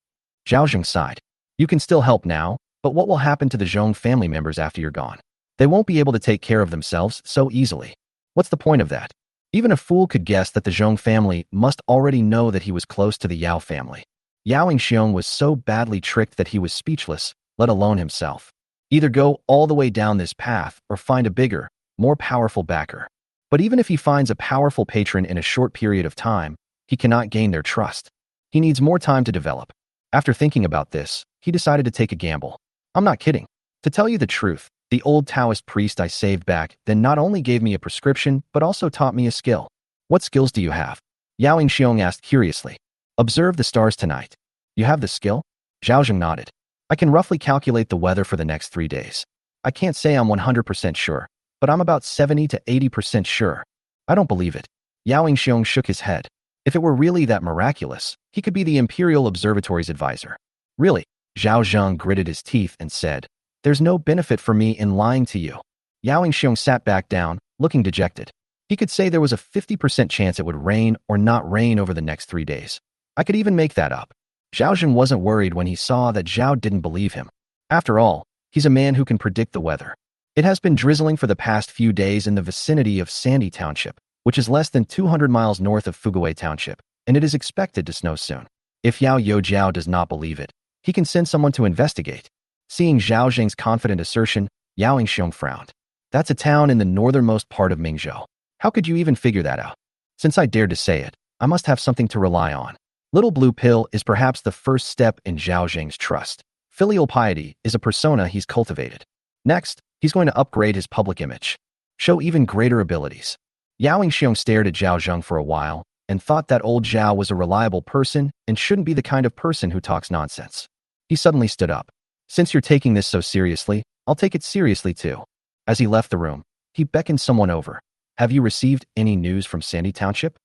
Zhao Zheng sighed. You can still help now, but what will happen to the Zheng family members after you're gone? They won't be able to take care of themselves so easily. What's the point of that? Even a fool could guess that the Zheng family must already know that he was close to the Yao family. Yao Yingxiong was so badly tricked that he was speechless, let alone himself. Either go all the way down this path or find a bigger, more powerful backer. But even if he finds a powerful patron in a short period of time, he cannot gain their trust. He needs more time to develop. After thinking about this, he decided to take a gamble. I'm not kidding. To tell you the truth, the old Taoist priest I saved back then not only gave me a prescription, but also taught me a skill. What skills do you have? Yao Yingxiong asked curiously. Observe the stars tonight. You have the skill? Zhao Zheng nodded. I can roughly calculate the weather for the next 3 days. I can't say I'm 100% sure, but I'm about 70 to 80% sure. I don't believe it. Yao Yingxiong shook his head. If it were really that miraculous, he could be the Imperial Observatory's advisor. Really? Zhao Zheng gritted his teeth and said, there's no benefit for me in lying to you. Yao Yingxiong sat back down, looking dejected. He could say there was a 50% chance it would rain or not rain over the next 3 days. I could even make that up. Zhao Zheng wasn't worried when he saw that Zhao didn't believe him. After all, he's a man who can predict the weather. It has been drizzling for the past few days in the vicinity of Sandy Township, which is less than 200 miles north of Fuguay Township, and it is expected to snow soon. If Yao Youjiao does not believe it, he can send someone to investigate. Seeing Zhao Zheng's confident assertion, Yao Yingxiong frowned. That's a town in the northernmost part of Mingzhou. How could you even figure that out? Since I dared to say it, I must have something to rely on. Little Blue Pill is perhaps the first step in Zhao Zheng's trust. Filial piety is a persona he's cultivated. Next, he's going to upgrade his public image. Show even greater abilities. Yao Yingxiong stared at Zhao Zheng for a while and thought that old Zhao was a reliable person and shouldn't be the kind of person who talks nonsense. He suddenly stood up. Since you're taking this so seriously, I'll take it seriously too. As he left the room, he beckoned someone over. Have you received any news from Sandy Township?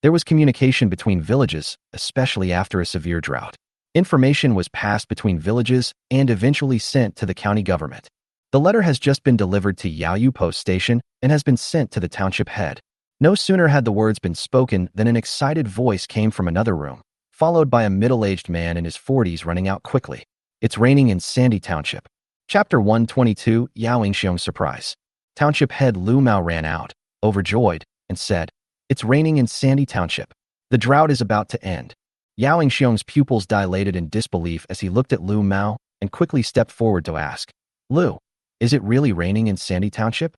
There was communication between villages, especially after a severe drought. Information was passed between villages and eventually sent to the county government. The letter has just been delivered to Yaoyu Post Station and has been sent to the township head. No sooner had the words been spoken than an excited voice came from another room, followed by a middle-aged man in his 40s running out quickly. It's raining in Sandy Township. Chapter 122, Yao Yingxiong's surprise. Township head Lu Mao ran out, overjoyed, and said, "It's raining in Sandy Township. The drought is about to end." Yao Yingxiong's pupils dilated in disbelief as he looked at Lu Mao and quickly stepped forward to ask, "Lu, is it really raining in Sandy Township?"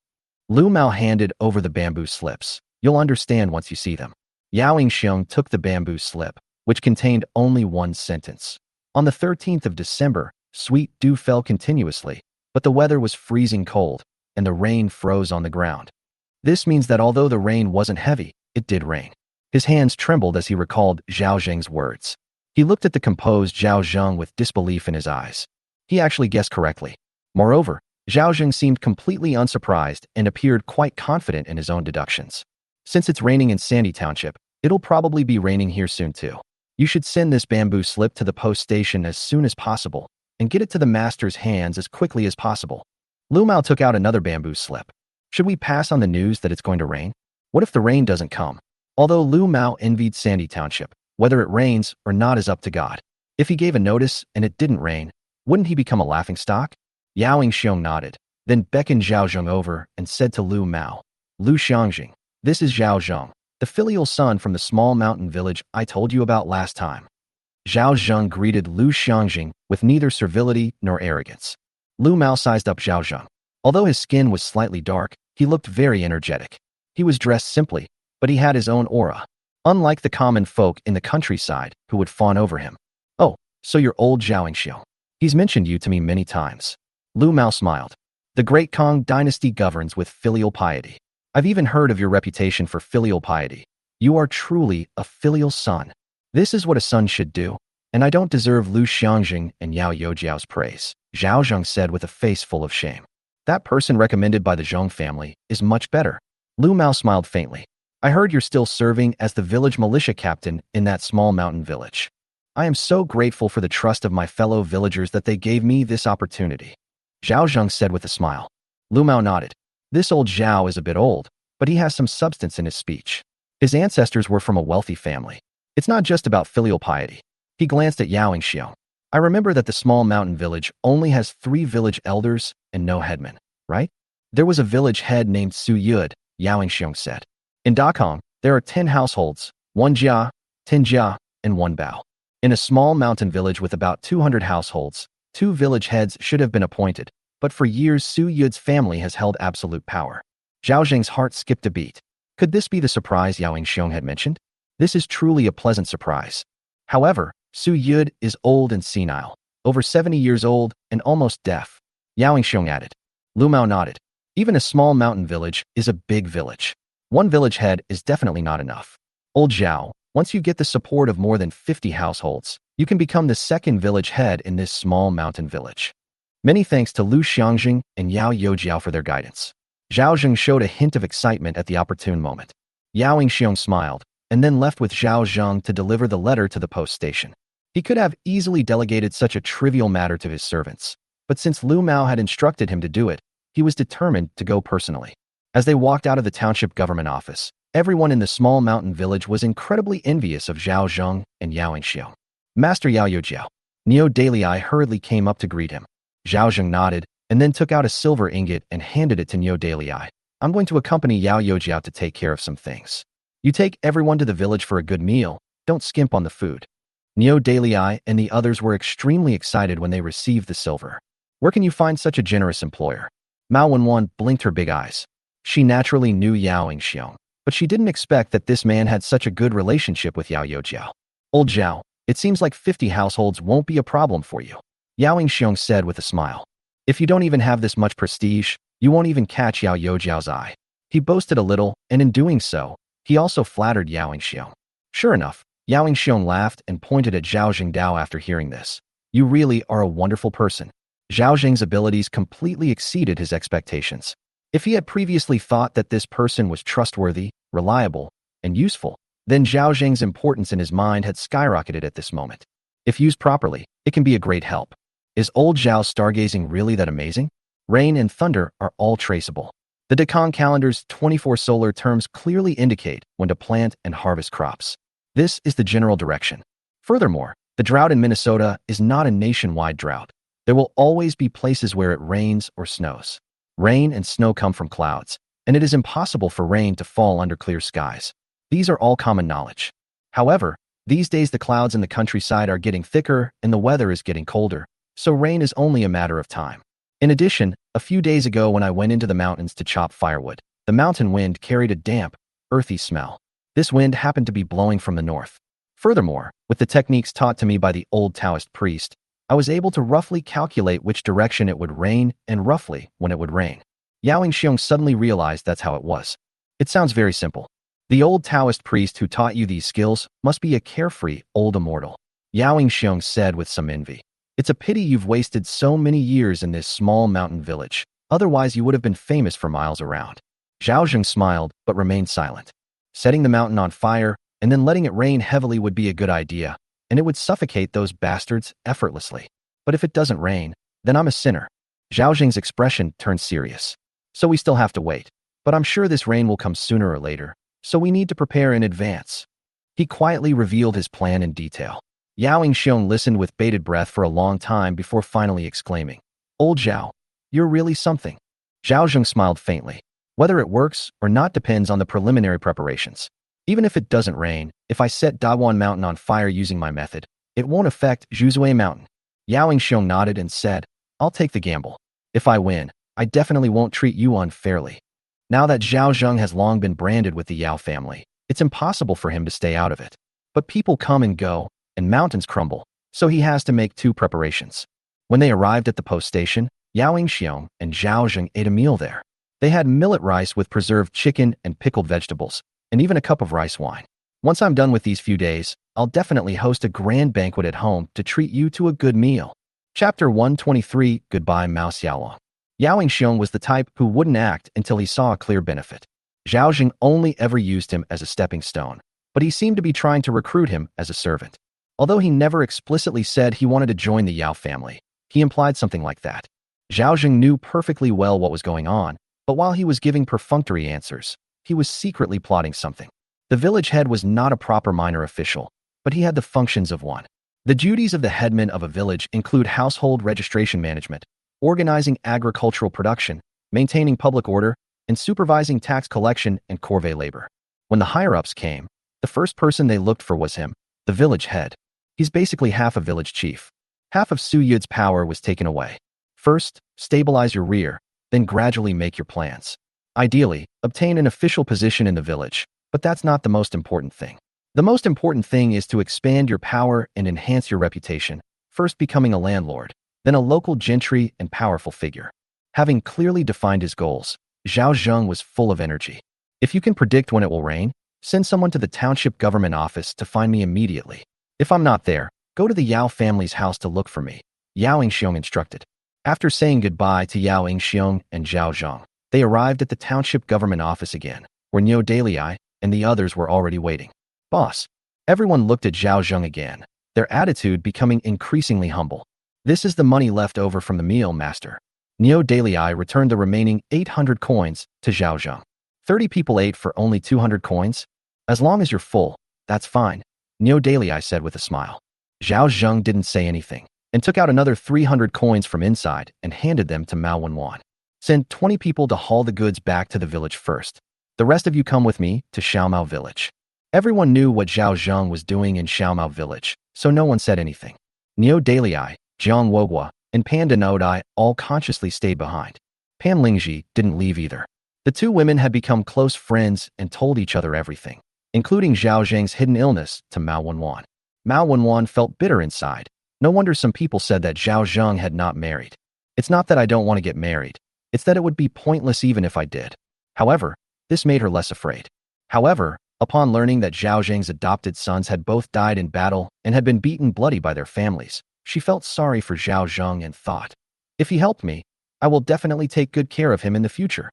Lu Mao handed over the bamboo slips. "You'll understand once you see them." Yao Yingxiong took the bamboo slip, which contained only one sentence. On the 13th of December, sweet dew fell continuously, but the weather was freezing cold, and the rain froze on the ground. This means that although the rain wasn't heavy, it did rain. His hands trembled as he recalled Zhao Zheng's words. He looked at the composed Zhao Zheng with disbelief in his eyes. He actually guessed correctly. Moreover, Zhao Zheng seemed completely unsurprised and appeared quite confident in his own deductions. Since it's raining in Sandy Township, it'll probably be raining here soon too. You should send this bamboo slip to the post station as soon as possible and get it to the master's hands as quickly as possible. Lu Mao took out another bamboo slip. Should we pass on the news that it's going to rain? What if the rain doesn't come? Although Lu Mao envied Sandy Township, whether it rains or not is up to God. If he gave a notice and it didn't rain, wouldn't he become a laughingstock? Yao Yingxiong nodded, then beckoned Zhao Zheng over and said to Lu Mao, "Lu Xiangjing, this is Zhao Zheng, the filial son from the small mountain village I told you about last time." Zhao Zheng greeted Lu Xiangjing with neither servility nor arrogance. Lu Mao sized up Zhao Zheng. Although his skin was slightly dark, he looked very energetic. He was dressed simply, but he had his own aura, unlike the common folk in the countryside who would fawn over him. "Oh, so you're old Zhao Yingxiong. He's mentioned you to me many times." Lu Mao smiled. "The Great Kong dynasty governs with filial piety. I've even heard of your reputation for filial piety. You are truly a filial son. This is what a son should do, and I don't deserve Lu Xiangjing and Yao Youjiao's praise," Zhao Zheng said with a face full of shame. "That person recommended by the Zheng family is much better." Lu Mao smiled faintly. "I heard you're still serving as the village militia captain in that small mountain village. I am so grateful for the trust of my fellow villagers that they gave me this opportunity," Zhao Zheng said with a smile. Lu Mao nodded. This old Zhao is a bit old, but he has some substance in his speech. His ancestors were from a wealthy family. It's not just about filial piety. He glanced at Yao Yingxiong. "I remember that the small mountain village only has 3 village elders and no headmen, right?" "There was a village head named Su Yud," Yao Yingxiong said. "In Dakong, there are 10 households, 1 jia, 10 jia, and 1 bao. In a small mountain village with about 200 households, 2 village heads should have been appointed, but for years Su Yud's family has held absolute power." Zhao Zheng's heart skipped a beat. Could this be the surprise Yao Yingxiong had mentioned? This is truly a pleasant surprise. However, Su Yud is old and senile, over 70 years old and almost deaf, Yao Yingxiong added. Lu Mao nodded. Even a small mountain village is a big village. 1 village head is definitely not enough. Old Zhao, once you get the support of more than 50 households, you can become the 2nd village head in this small mountain village. Many thanks to Lu Xiangjing and Yao Youjiao for their guidance. Zhao Zheng showed a hint of excitement at the opportune moment. Yao Yingxiong smiled, and then left with Zhao Zheng to deliver the letter to the post station. He could have easily delegated such a trivial matter to his servants, but since Lu Mao had instructed him to do it, he was determined to go personally. As they walked out of the township government office, everyone in the small mountain village was incredibly envious of Zhao Zheng and Yao Xiong. Master Yao Yojiao. Neo Dalai hurriedly came up to greet him. Zhao Zheng nodded and then took out a silver ingot and handed it to Neo Dalai. I'm going to accompany Yao Yojiao to take care of some things. You take everyone to the village for a good meal. Don't skimp on the food. Neo Dalai and the others were extremely excited when they received the silver. Where can you find such a generous employer? Mao Wenwan blinked her big eyes. She naturally knew Yao Xiong, but she didn't expect that this man had such a good relationship with Yao Yojiao. Old Zhao, it seems like 50 households won't be a problem for you, Yao Xiong said with a smile. If you don't even have this much prestige, you won't even catch Yao Yojiao's eye. He boasted a little, and in doing so, he also flattered Yao Xiong. Sure enough, Yao Xiong laughed and pointed at Zhao Zheng after hearing this. You really are a wonderful person. Zhao Zheng's abilities completely exceeded his expectations. If he had previously thought that this person was trustworthy, reliable, and useful, then Zhao Zheng's importance in his mind had skyrocketed at this moment. If used properly, it can be a great help. Is old Zhao's stargazing really that amazing? Rain and thunder are all traceable. The Deccan calendar's 24 solar terms clearly indicate when to plant and harvest crops. This is the general direction. Furthermore, the drought in Minnesota is not a nationwide drought. There will always be places where it rains or snows. Rain and snow come from clouds, and it is impossible for rain to fall under clear skies. These are all common knowledge. However, these days the clouds in the countryside are getting thicker and the weather is getting colder, so rain is only a matter of time. In addition, a few days ago when I went into the mountains to chop firewood, the mountain wind carried a damp, earthy smell. This wind happened to be blowing from the north. Furthermore, with the techniques taught to me by the old Taoist priest, I was able to roughly calculate which direction it would rain and roughly when it would rain. Yao Xiong suddenly realized that's how it was. It sounds very simple. The old Taoist priest who taught you these skills must be a carefree, old immortal. Yao Xiong said with some envy. It's a pity you've wasted so many years in this small mountain village. Otherwise you would have been famous for miles around. Zhao Zheng smiled, but remained silent. Setting the mountain on fire and then letting it rain heavily would be a good idea, and it would suffocate those bastards effortlessly. But if it doesn't rain, then I'm a sinner. Zhao Zheng's expression turned serious. So we still have to wait. But I'm sure this rain will come sooner or later, so we need to prepare in advance. He quietly revealed his plan in detail. Yao Xiong listened with bated breath for a long time before finally exclaiming, Old Zhao, you're really something. Zhao Zheng smiled faintly. Whether it works or not depends on the preliminary preparations. Even if it doesn't rain, if I set Dawan Mountain on fire using my method, it won't affect Zhuzui Mountain. Yao Xiong nodded and said, I'll take the gamble. If I win, I definitely won't treat you unfairly. Now that Zhao Zheng has long been branded with the Yao family, it's impossible for him to stay out of it. But people come and go, and mountains crumble, so he has to make two preparations. When they arrived at the post station, Yao Xiong and Zhao Zheng ate a meal there. They had millet rice with preserved chicken and pickled vegetables, and even a cup of rice wine. Once I'm done with these few days, I'll definitely host a grand banquet at home to treat you to a good meal. Chapter 123, Goodbye Mao Xiaolong. Yao Xiong was the type who wouldn't act until he saw a clear benefit. Zhao Zheng only ever used him as a stepping stone, but he seemed to be trying to recruit him as a servant. Although he never explicitly said he wanted to join the Yao family, he implied something like that. Zhao Zheng knew perfectly well what was going on, but while he was giving perfunctory answers, he was secretly plotting something. The village head was not a proper minor official, but he had the functions of one. The duties of the headman of a village include household registration management, organizing agricultural production, maintaining public order, and supervising tax collection and corvée labor. When the higher-ups came, the first person they looked for was him, the village head. He's basically half a village chief. Half of Su Yud's power was taken away. First, stabilize your rear, then gradually make your plans. Ideally, obtain an official position in the village, but that's not the most important thing. The most important thing is to expand your power and enhance your reputation, first becoming a landlord, then a local gentry and powerful figure. Having clearly defined his goals, Zhao Zheng was full of energy. If you can predict when it will rain, send someone to the township government office to find me immediately. If I'm not there, go to the Yao family's house to look for me, Yao Xiong instructed. After saying goodbye to Yao Xiong and Zhao Zheng, they arrived at the township government office again, where Neo Dalai and the others were already waiting. Boss. Everyone looked at Zhao Zheng again, their attitude becoming increasingly humble. This is the money left over from the meal, master. Neo Dalei returned the remaining 800 coins to Zhao Zheng. 30 people ate for only 200 coins? As long as you're full, that's fine, Neo Dalei said with a smile. Zhao Zheng didn't say anything and took out another 300 coins from inside and handed them to Mao Wenwan. Send 20 people to haul the goods back to the village first. The rest of you come with me to Xiaomao village. Everyone knew what Zhao Zheng was doing in Xiaomao village, so no one said anything. Neo Dalei, Jiang Wogua, and Pan Denodai all consciously stayed behind. Pan Lingji didn't leave either. The two women had become close friends and told each other everything, including Zhao Zheng's hidden illness, to Mao Wenwan. Mao Wenwan felt bitter inside. No wonder some people said that Zhao Zheng had not married. It's not that I don't want to get married. It's that it would be pointless even if I did. However, this made her less afraid. However, upon learning that Zhao Zheng's adopted sons had both died in battle and had been beaten bloody by their families, she felt sorry for Zhao Zheng and thought, if he helped me, I will definitely take good care of him in the future.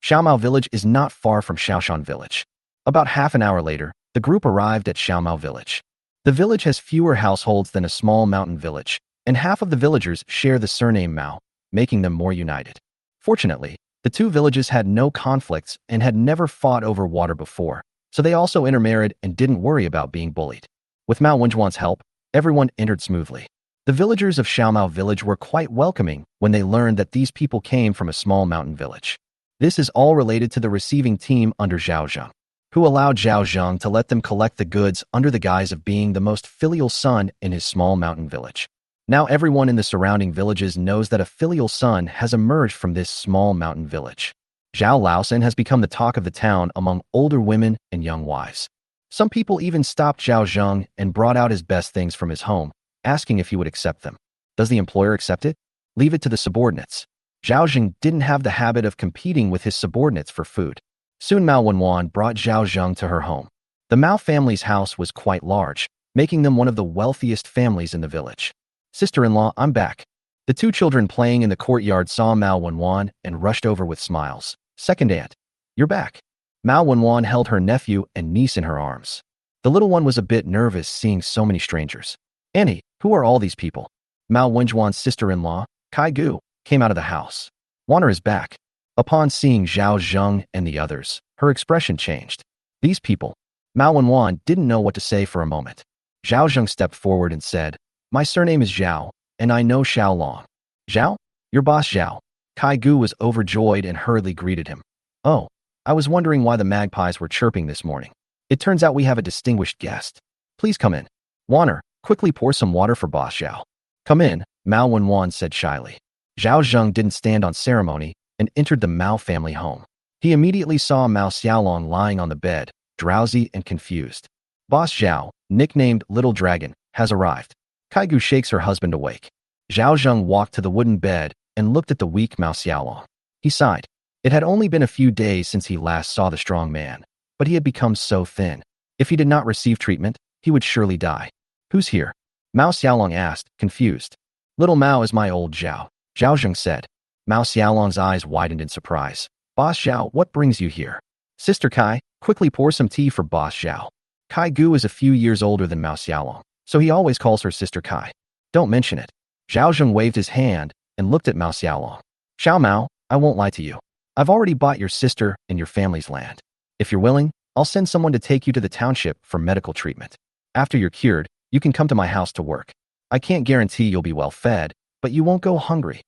Xiaomao village is not far from Shaoshan village. About half an hour later, the group arrived at Xiaomao village. The village has fewer households than a small mountain village, and half of the villagers share the surname Mao, making them more united. Fortunately, the two villages had no conflicts and had never fought over water before, so they also intermarried and didn't worry about being bullied. With Mao Wenjuan's help, everyone entered smoothly. The villagers of Xiaomao village were quite welcoming when they learned that these people came from a small mountain village. This is all related to the receiving team under Zhao Zheng, who allowed Zhao Zheng to let them collect the goods under the guise of being the most filial son in his small mountain village. Now everyone in the surrounding villages knows that a filial son has emerged from this small mountain village. Zhao Laosan has become the talk of the town among older women and young wives. Some people even stopped Zhao Zheng and brought out his best things from his home, asking if he would accept them. Does the employer accept it? Leave it to the subordinates. Zhao Zheng didn't have the habit of competing with his subordinates for food. Soon Mao Wenwan brought Zhao Zheng to her home. The Mao family's house was quite large, making them one of the wealthiest families in the village. Sister-in-law, I'm back. The two children playing in the courtyard saw Mao Wenwan and rushed over with smiles. Second aunt, you're back. Mao Wenwan held her nephew and niece in her arms. The little one was a bit nervous seeing so many strangers. Annie, who are all these people? Mao Wenjuan's sister-in-law, Kai Gu, came out of the house. Wanner is back. Upon seeing Zhao Zheng and the others, her expression changed. These people. Mao Wenwan didn't know what to say for a moment. Zhao Zheng stepped forward and said, my surname is Zhao, and I know Xiao Long. Zhao? Your boss Zhao. Kai Gu was overjoyed and hurriedly greeted him. Oh, I was wondering why the magpies were chirping this morning. It turns out we have a distinguished guest. Please come in. Wanner, quickly pour some water for boss Zhao. Come in, Mao Wenwan said shyly. Zhao Zheng didn't stand on ceremony and entered the Mao family home. He immediately saw Mao Xiaolong lying on the bed, drowsy and confused. Boss Zhao, nicknamed Little Dragon, has arrived. Kai Gu shakes her husband awake. Zhao Zheng walked to the wooden bed and looked at the weak Mao Xiaolong. He sighed. It had only been a few days since he last saw the strong man, but he had become so thin. If he did not receive treatment, he would surely die. Who's here? Mao Xiaolong asked, confused. Little Mao is my old Zhao, Zhao Zheng said. Mao Xiaolong's eyes widened in surprise. Boss Zhao, what brings you here? Sister Kai, quickly pour some tea for Boss Zhao. Kai Gu is a few years older than Mao Xiaolong, so he always calls her Sister Kai. Don't mention it. Zhao Zheng waved his hand and looked at Mao Xiaolong. Xiao Mao, I won't lie to you. I've already bought your sister and your family's land. If you're willing, I'll send someone to take you to the township for medical treatment. After you're cured, you can come to my house to work. I can't guarantee you'll be well fed, but you won't go hungry.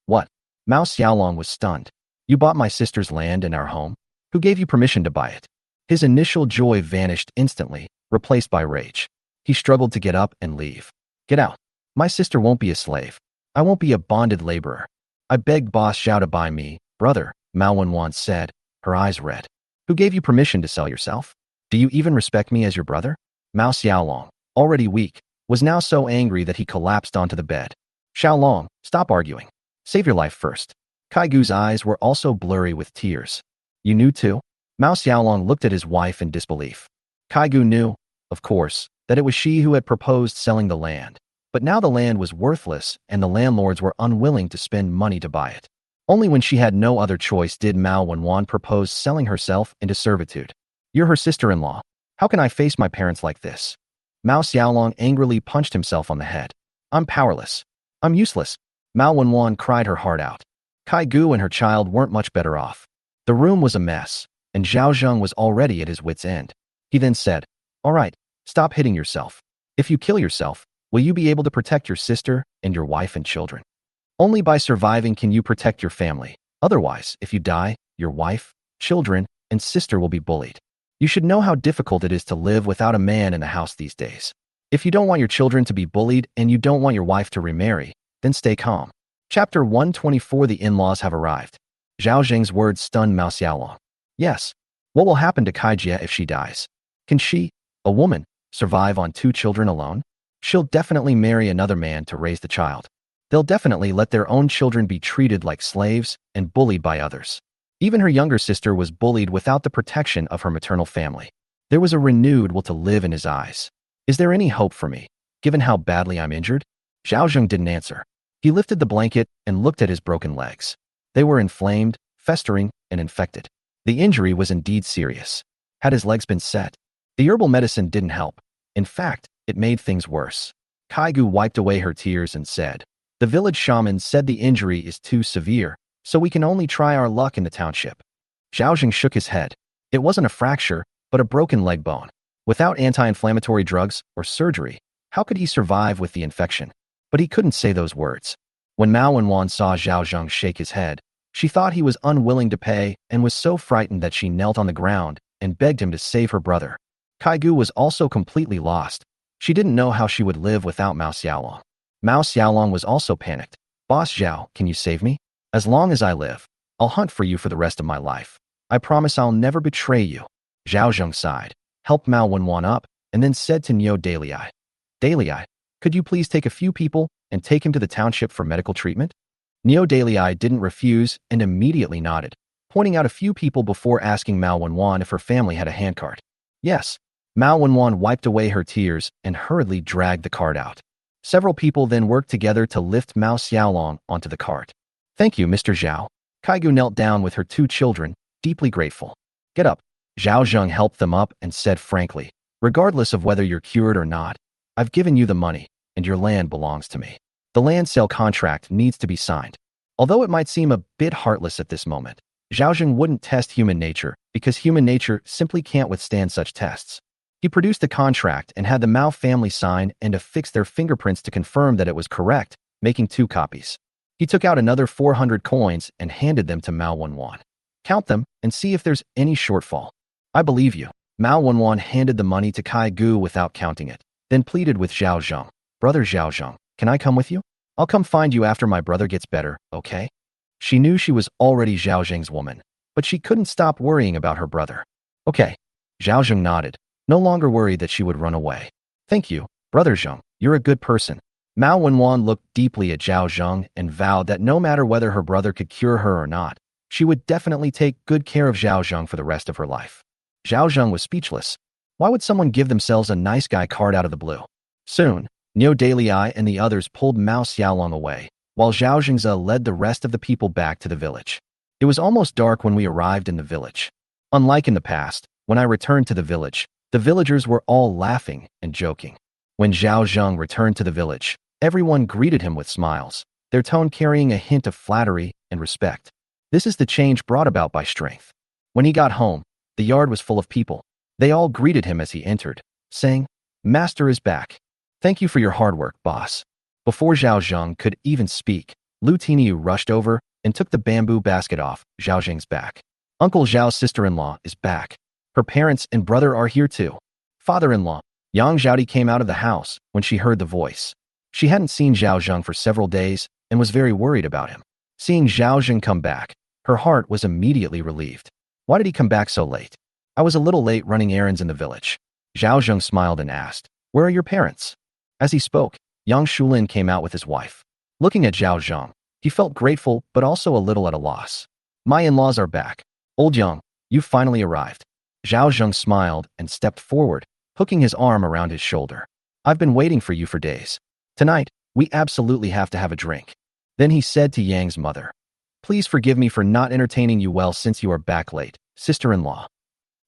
What? Mao Xiaolong was stunned. You bought my sister's land and our home? Who gave you permission to buy it? His initial joy vanished instantly, replaced by rage. He struggled to get up and leave. Get out. My sister won't be a slave. I won't be a bonded laborer. I begged Boss Zhao to buy me, brother, Mao Wenwan said, her eyes red. Who gave you permission to sell yourself? Do you even respect me as your brother? Mao Xiaolong, already weak, was now so angry that he collapsed onto the bed. Xiaolong, stop arguing. Save your life first. Kai Gu's eyes were also blurry with tears. You knew too? Mao Xiaolong looked at his wife in disbelief. Kai Gu knew, of course, that it was she who had proposed selling the land. But now the land was worthless and the landlords were unwilling to spend money to buy it. Only when she had no other choice did Mao Wenwan propose selling herself into servitude. You're her sister-in-law. How can I face my parents like this? Mao Xiaolong angrily punched himself on the head. I'm powerless. I'm useless. Mao Wenwan cried her heart out. Kai Gu and her child weren't much better off. The room was a mess, and Zhao Zheng was already at his wit's end. He then said, "All right, stop hitting yourself. If you kill yourself, will you be able to protect your sister and your wife and children? Only by surviving can you protect your family. Otherwise, if you die, your wife, children, and sister will be bullied. You should know how difficult it is to live without a man in the house these days. If you don't want your children to be bullied and you don't want your wife to remarry, then stay calm." Chapter 124. The in-laws have arrived. Zhao Zheng's words stunned Mao Xiaolong. Yes. What will happen to Kai Jie if she dies? Can she, a woman, survive on 2 children alone? She'll definitely marry another man to raise the child. They'll definitely let their own children be treated like slaves and bullied by others. Even her younger sister was bullied without the protection of her maternal family. There was a renewed will to live in his eyes. Is there any hope for me, given how badly I'm injured? Zhao Zheng didn't answer. He lifted the blanket and looked at his broken legs. They were inflamed, festering, and infected. The injury was indeed serious. Had his legs been set? The herbal medicine didn't help. In fact, it made things worse. Kai Gu wiped away her tears and said, "The village shaman said the injury is too severe, so we can only try our luck in the township." Zhao Zheng shook his head. It wasn't a fracture, but a broken leg bone. Without anti-inflammatory drugs or surgery, how could he survive with the infection? But he couldn't say those words. When Mao Wenwan saw Zhao Zheng shake his head, she thought he was unwilling to pay and was so frightened that she knelt on the ground and begged him to save her brother. Kai Gu was also completely lost. She didn't know how she would live without Mao Xiaolong. Mao Xiaolong was also panicked. "Boss Zhao, can you save me? As long as I live, I'll hunt for you for the rest of my life. I promise I'll never betray you." Zhao Zheng sighed, helped Mao Wenwan up, and then said to Neo Dalai, "Dalai, could you please take a few people and take him to the township for medical treatment?" Neo Dalai didn't refuse and immediately nodded, pointing out a few people before asking Mao Wenwan if her family had a handcart. Yes. Mao Wenwan wiped away her tears and hurriedly dragged the cart out. Several people then worked together to lift Mao Xiaolong onto the cart. "Thank you, Mr. Zhao." Kai Gu knelt down with her 2 children, deeply grateful. "Get up." Zhao Zheng helped them up and said frankly, "Regardless of whether you're cured or not, I've given you the money, and your land belongs to me. The land sale contract needs to be signed." Although it might seem a bit heartless at this moment, Zhao Zheng wouldn't test human nature because human nature simply can't withstand such tests. He produced the contract and had the Mao family sign and affix their fingerprints to confirm that it was correct, making 2 copies. He took out another 400 coins and handed them to Mao Wenwan. "Count them and see if there's any shortfall." "I believe you." Mao Wenwan handed the money to Kai Gu without counting it, then pleaded with Zhao Zheng. "Brother Zhao Zheng, can I come with you? I'll come find you after my brother gets better, okay?" She knew she was already Zhao Zheng's woman, but she couldn't stop worrying about her brother. "Okay." Zhao Zheng nodded, no longer worried that she would run away. "Thank you, Brother Zheng, you're a good person." Mao Wenwan looked deeply at Zhao Zheng and vowed that no matter whether her brother could cure her or not, she would definitely take good care of Zhao Zheng for the rest of her life. Zhao Zheng was speechless. Why would someone give themselves a nice guy card out of the blue? Soon, Neo Dalai and the others pulled Mao Xiaolong away, while Zhao Zhengza led the rest of the people back to the village. It was almost dark when we arrived in the village. Unlike in the past, when I returned to the village, the villagers were all laughing and joking. When Zhao Zheng returned to the village, everyone greeted him with smiles, their tone carrying a hint of flattery and respect. This is the change brought about by strength. When he got home, the yard was full of people. They all greeted him as he entered, saying, "Master is back. Thank you for your hard work, boss." Before Zhao Zheng could even speak, Lu Tiniu rushed over and took the bamboo basket off Zhao Zheng's back. "Uncle Zhao's sister-in-law is back. Her parents and brother are here too." Father-in-law, Yang Zhaodi came out of the house when she heard the voice. She hadn't seen Zhao Zheng for several days and was very worried about him. Seeing Zhao Zheng come back, her heart was immediately relieved. Why did he come back so late? "I was a little late running errands in the village." Zhao Zheng smiled and asked, "Where are your parents?" As he spoke, Yang Shulin came out with his wife. Looking at Zhao Zheng, he felt grateful but also a little at a loss. "My in-laws are back. Old Yang, you've finally arrived." Zhao Zheng smiled and stepped forward, hooking his arm around his shoulder. "I've been waiting for you for days. Tonight, we absolutely have to have a drink." Then he said to Yang's mother, "Please forgive me for not entertaining you well since you are back late, sister-in-law.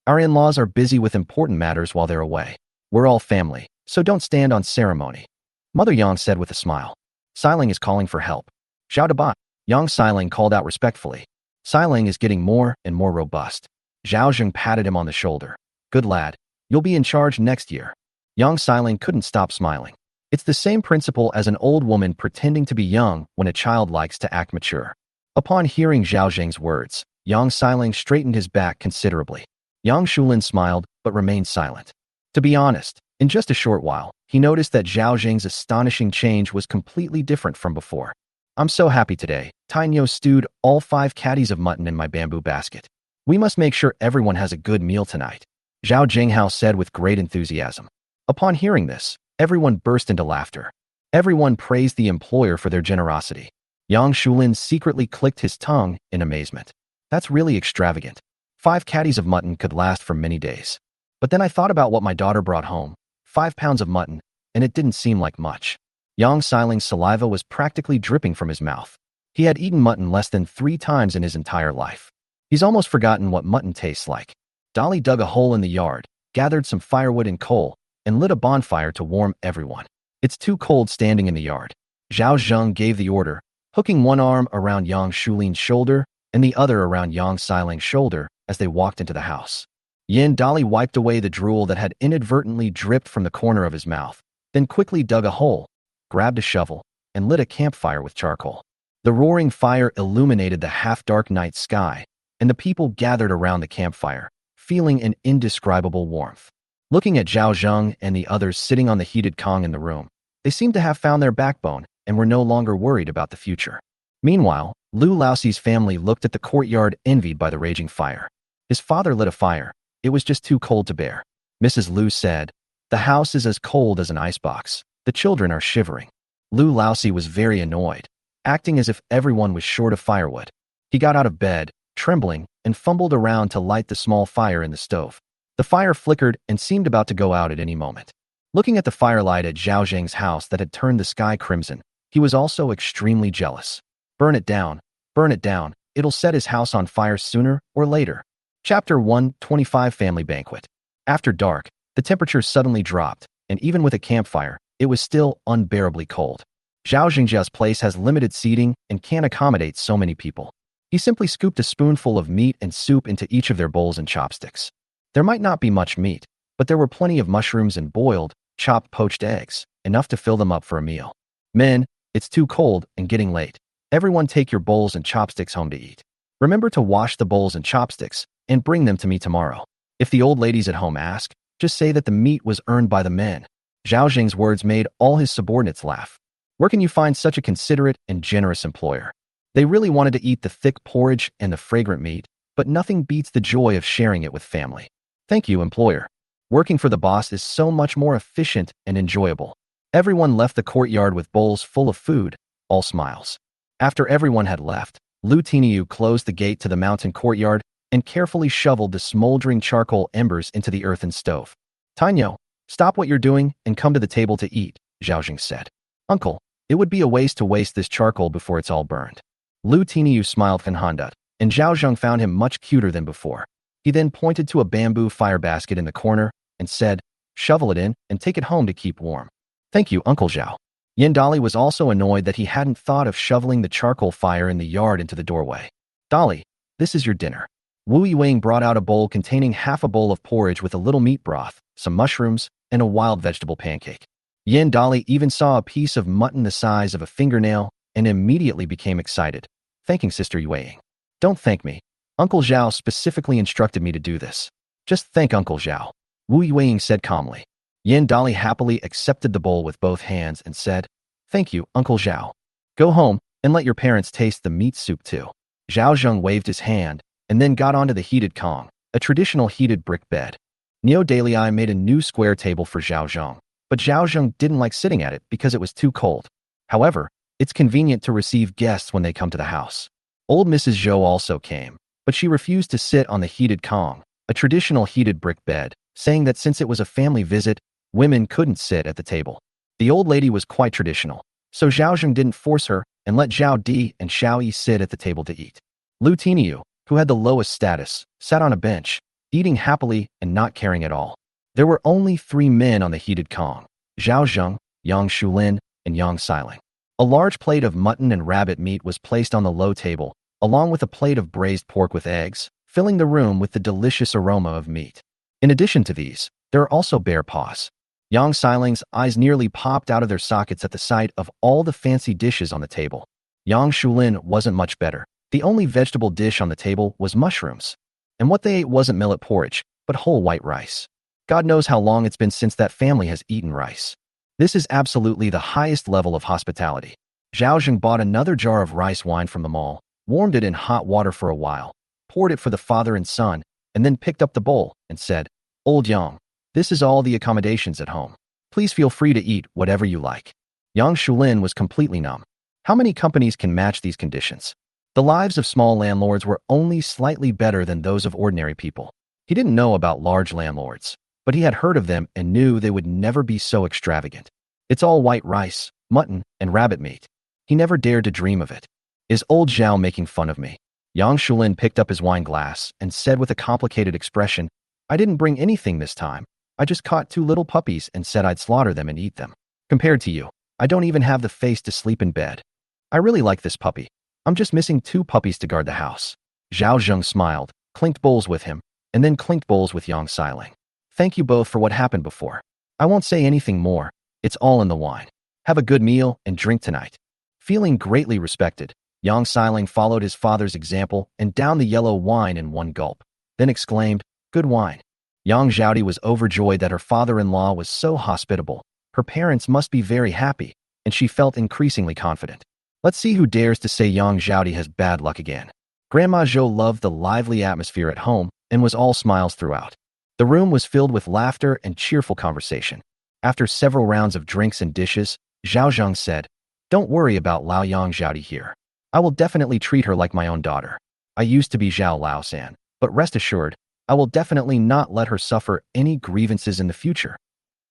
Our in-laws are busy with important matters while they're away. We're all family, so don't stand on ceremony." Mother Yang said with a smile. "Xiling is calling for help." "Zhao Dabai." Yang Xiling called out respectfully. Xiling is getting more and more robust. Zhao Zheng patted him on the shoulder. Good lad. You'll be in charge next year. Yang Xiling couldn't stop smiling. It's the same principle as an old woman pretending to be young when a child likes to act mature. Upon hearing Zhao Zheng's words, Yang Xiling straightened his back considerably. Yang Shulin smiled but remained silent. To be honest, in just a short while, he noticed that Zhao Zheng's astonishing change was completely different from before. I'm so happy today. Tainyo stewed all 5 caddies of mutton in my bamboo basket. We must make sure everyone has a good meal tonight, Zhao Jinghao said with great enthusiasm. Upon hearing this, everyone burst into laughter. Everyone praised the employer for their generosity. Yang Shulin secretly clicked his tongue in amazement. That's really extravagant. 5 caddies of mutton could last for many days. But then I thought about what my daughter brought home, 5 pounds of mutton, and it didn't seem like much. Yang Xiling's saliva was practically dripping from his mouth. He had eaten mutton less than 3 times in his entire life. He's almost forgotten what mutton tastes like. Dolly dug a hole in the yard, gathered some firewood and coal, and lit a bonfire to warm everyone. It's too cold standing in the yard. Zhao Zheng gave the order, hooking one arm around Yang Shulin's shoulder and the other around Yang Xiling's shoulder as they walked into the house. Yin Dali wiped away the drool that had inadvertently dripped from the corner of his mouth, then quickly dug a hole, grabbed a shovel, and lit a campfire with charcoal. The roaring fire illuminated the half-dark night sky, and the people gathered around the campfire, feeling an indescribable warmth. Looking at Zhao Zheng and the others sitting on the heated Kong in the room, they seemed to have found their backbone and were no longer worried about the future. Meanwhile, Lu Laoxi's family looked at the courtyard envied by the raging fire. His father lit a fire. It was just too cold to bear. Mrs. Lu said, "The house is as cold as an icebox. The children are shivering." Lu Laoxi was very annoyed, acting as if everyone was short of firewood. He got out of bed, trembling, and fumbled around to light the small fire in the stove. The fire flickered and seemed about to go out at any moment. Looking at the firelight at Zhao Zheng's house that had turned the sky crimson, he was also extremely jealous. Burn it down, it'll set his house on fire sooner or later. Chapter 125 Family Banquet. After dark, the temperature suddenly dropped, and even with a campfire, it was still unbearably cold. Zhao Zhengjia's place has limited seating and can't accommodate so many people. He simply scooped a spoonful of meat and soup into each of their bowls and chopsticks. There might not be much meat, but there were plenty of mushrooms and boiled, chopped poached eggs, enough to fill them up for a meal. Men, it's too cold and getting late. Everyone take your bowls and chopsticks home to eat. Remember to wash the bowls and chopsticks and bring them to me tomorrow. If the old ladies at home ask, just say that the meat was earned by the men. Zhao Zheng's words made all his subordinates laugh. Where can you find such a considerate and generous employer? They really wanted to eat the thick porridge and the fragrant meat, but nothing beats the joy of sharing it with family. Thank you, employer. Working for the boss is so much more efficient and enjoyable. Everyone left the courtyard with bowls full of food, all smiles. After everyone had left, Lu Tiniu closed the gate to the mountain courtyard and carefully shoveled the smoldering charcoal embers into the earthen stove. Tainyo, stop what you're doing and come to the table to eat, Zhao Zheng said. Uncle, it would be a waste to waste this charcoal before it's all burned. Lu Tiniu smiled Hanhandat, and Zhao Zheng found him much cuter than before. He then pointed to a bamboo fire basket in the corner and said, shovel it in and take it home to keep warm. Thank you, Uncle Zhao. Yin Dali was also annoyed that he hadn't thought of shoveling the charcoal fire in the yard into the doorway. Dali, this is your dinner. Wu Yuing brought out a bowl containing half a bowl of porridge with a little meat broth, some mushrooms, and a wild vegetable pancake. Yin Dali even saw a piece of mutton the size of a fingernail and immediately became excited, thanking Sister Yuing. Don't thank me. Uncle Zhao specifically instructed me to do this. Just thank Uncle Zhao. Wu Yuing said calmly. Yin Dali happily accepted the bowl with both hands and said, thank you, Uncle Zhao. Go home and let your parents taste the meat soup too. Zhao Zheng waved his hand and then got onto the heated Kong, a traditional heated brick bed. Neo Dalai made a new square table for Zhao Zheng, but Zhao Zheng didn't like sitting at it because it was too cold. However, it's convenient to receive guests when they come to the house. Old Mrs. Zhou also came, but she refused to sit on the heated Kong, a traditional heated brick bed, saying that since it was a family visit, women couldn't sit at the table. The old lady was quite traditional, so Zhao Zheng didn't force her and let Zhao Di and Xiao Yi sit at the table to eat. Lu Tiniu, who had the lowest status, sat on a bench, eating happily and not caring at all. There were only 3 men on the heated Kong, Zhao Zheng, Yang Shulin, and Yang Xiling. A large plate of mutton and rabbit meat was placed on the low table, along with a plate of braised pork with eggs, filling the room with the delicious aroma of meat. In addition to these, there are also bear paws. Yang Xiling's eyes nearly popped out of their sockets at the sight of all the fancy dishes on the table. Yang Shulin wasn't much better. The only vegetable dish on the table was mushrooms. And what they ate wasn't millet porridge, but whole white rice. God knows how long it's been since that family has eaten rice. This is absolutely the highest level of hospitality. Zhao Zheng bought another jar of rice wine from the mall, warmed it in hot water for a while, poured it for the father and son, and then picked up the bowl and said, "Old Yang, this is all the accommodations at home. Please feel free to eat whatever you like." Yang Shulin was completely numb. How many companies can match these conditions? The lives of small landlords were only slightly better than those of ordinary people. He didn't know about large landlords, but he had heard of them and knew they would never be so extravagant. It's all white rice, mutton, and rabbit meat. He never dared to dream of it. Is old Zhao making fun of me? Yang Shulin picked up his wine glass and said with a complicated expression, "I didn't bring anything this time. I just caught 2 little puppies and said I'd slaughter them and eat them. Compared to you, I don't even have the face to sleep in bed. I really like this puppy. I'm just missing 2 puppies to guard the house." Zhao Zheng smiled, clinked bowls with him, and then clinked bowls with Yang Xiling. "Thank you both for what happened before. I won't say anything more. It's all in the wine. Have a good meal and drink tonight." Feeling greatly respected, Yang Xiling followed his father's example and downed the yellow wine in one gulp, then exclaimed, "Good wine." Yang Zhaodi was overjoyed that her father-in-law was so hospitable. Her parents must be very happy, and she felt increasingly confident. Let's see who dares to say Yang Zhaodi has bad luck again. Grandma Zhou loved the lively atmosphere at home and was all smiles throughout. The room was filled with laughter and cheerful conversation. After several rounds of drinks and dishes, Zhao Zheng said, "Don't worry about Lao Yang Zhaodi here. I will definitely treat her like my own daughter. I used to be Zhao Laosan, but rest assured, I will definitely not let her suffer any grievances in the future."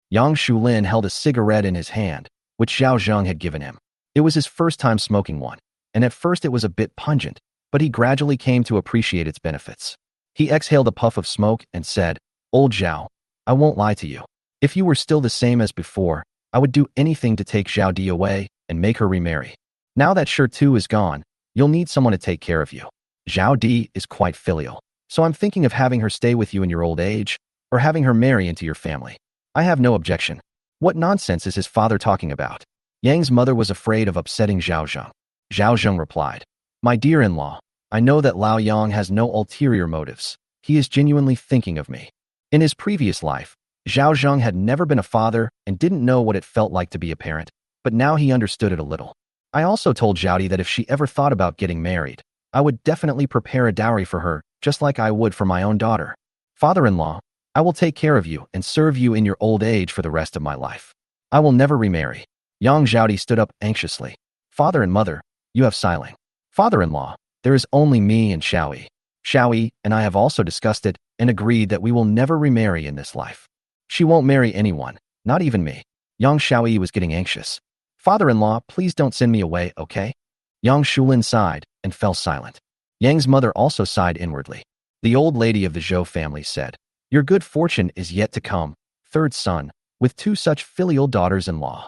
Yang Shulin held a cigarette in his hand, which Zhao Zheng had given him. It was his first time smoking one, and at first it was a bit pungent, but he gradually came to appreciate its benefits. He exhaled a puff of smoke and said, "Old Zhao, I won't lie to you. If you were still the same as before, I would do anything to take Zhao Di away and make her remarry. Now that Shi Tu is gone, you'll need someone to take care of you. Zhao Di is quite filial, so I'm thinking of having her stay with you in your old age, or having her marry into your family. I have no objection." What nonsense is his father talking about? Yang's mother was afraid of upsetting Zhao Zheng. Zhao Zheng replied, "My dear in-law, I know that Lao Yang has no ulterior motives. He is genuinely thinking of me. In his previous life, Zhao Zheng had never been a father and didn't know what it felt like to be a parent, but now he understood it a little. I also told Zhaodi that if she ever thought about getting married, I would definitely prepare a dowry for her, just like I would for my own daughter. Father-in-law, I will take care of you and serve you in your old age for the rest of my life. I will never remarry." Yang Zhaodi stood up anxiously. "Father and mother, you have Xiling. Father-in-law, there is only me and Xiaoyi. Xiaoyi and I have also discussed it and agreed that we will never remarry in this life. She won't marry anyone, not even me." Yang Xiaoyi was getting anxious. "Father-in-law, please don't send me away, okay?" Yang Shulin sighed and fell silent. Yang's mother also sighed inwardly. The old lady of the Zhou family said, "Your good fortune is yet to come, third son, with 2 such filial daughters-in-law."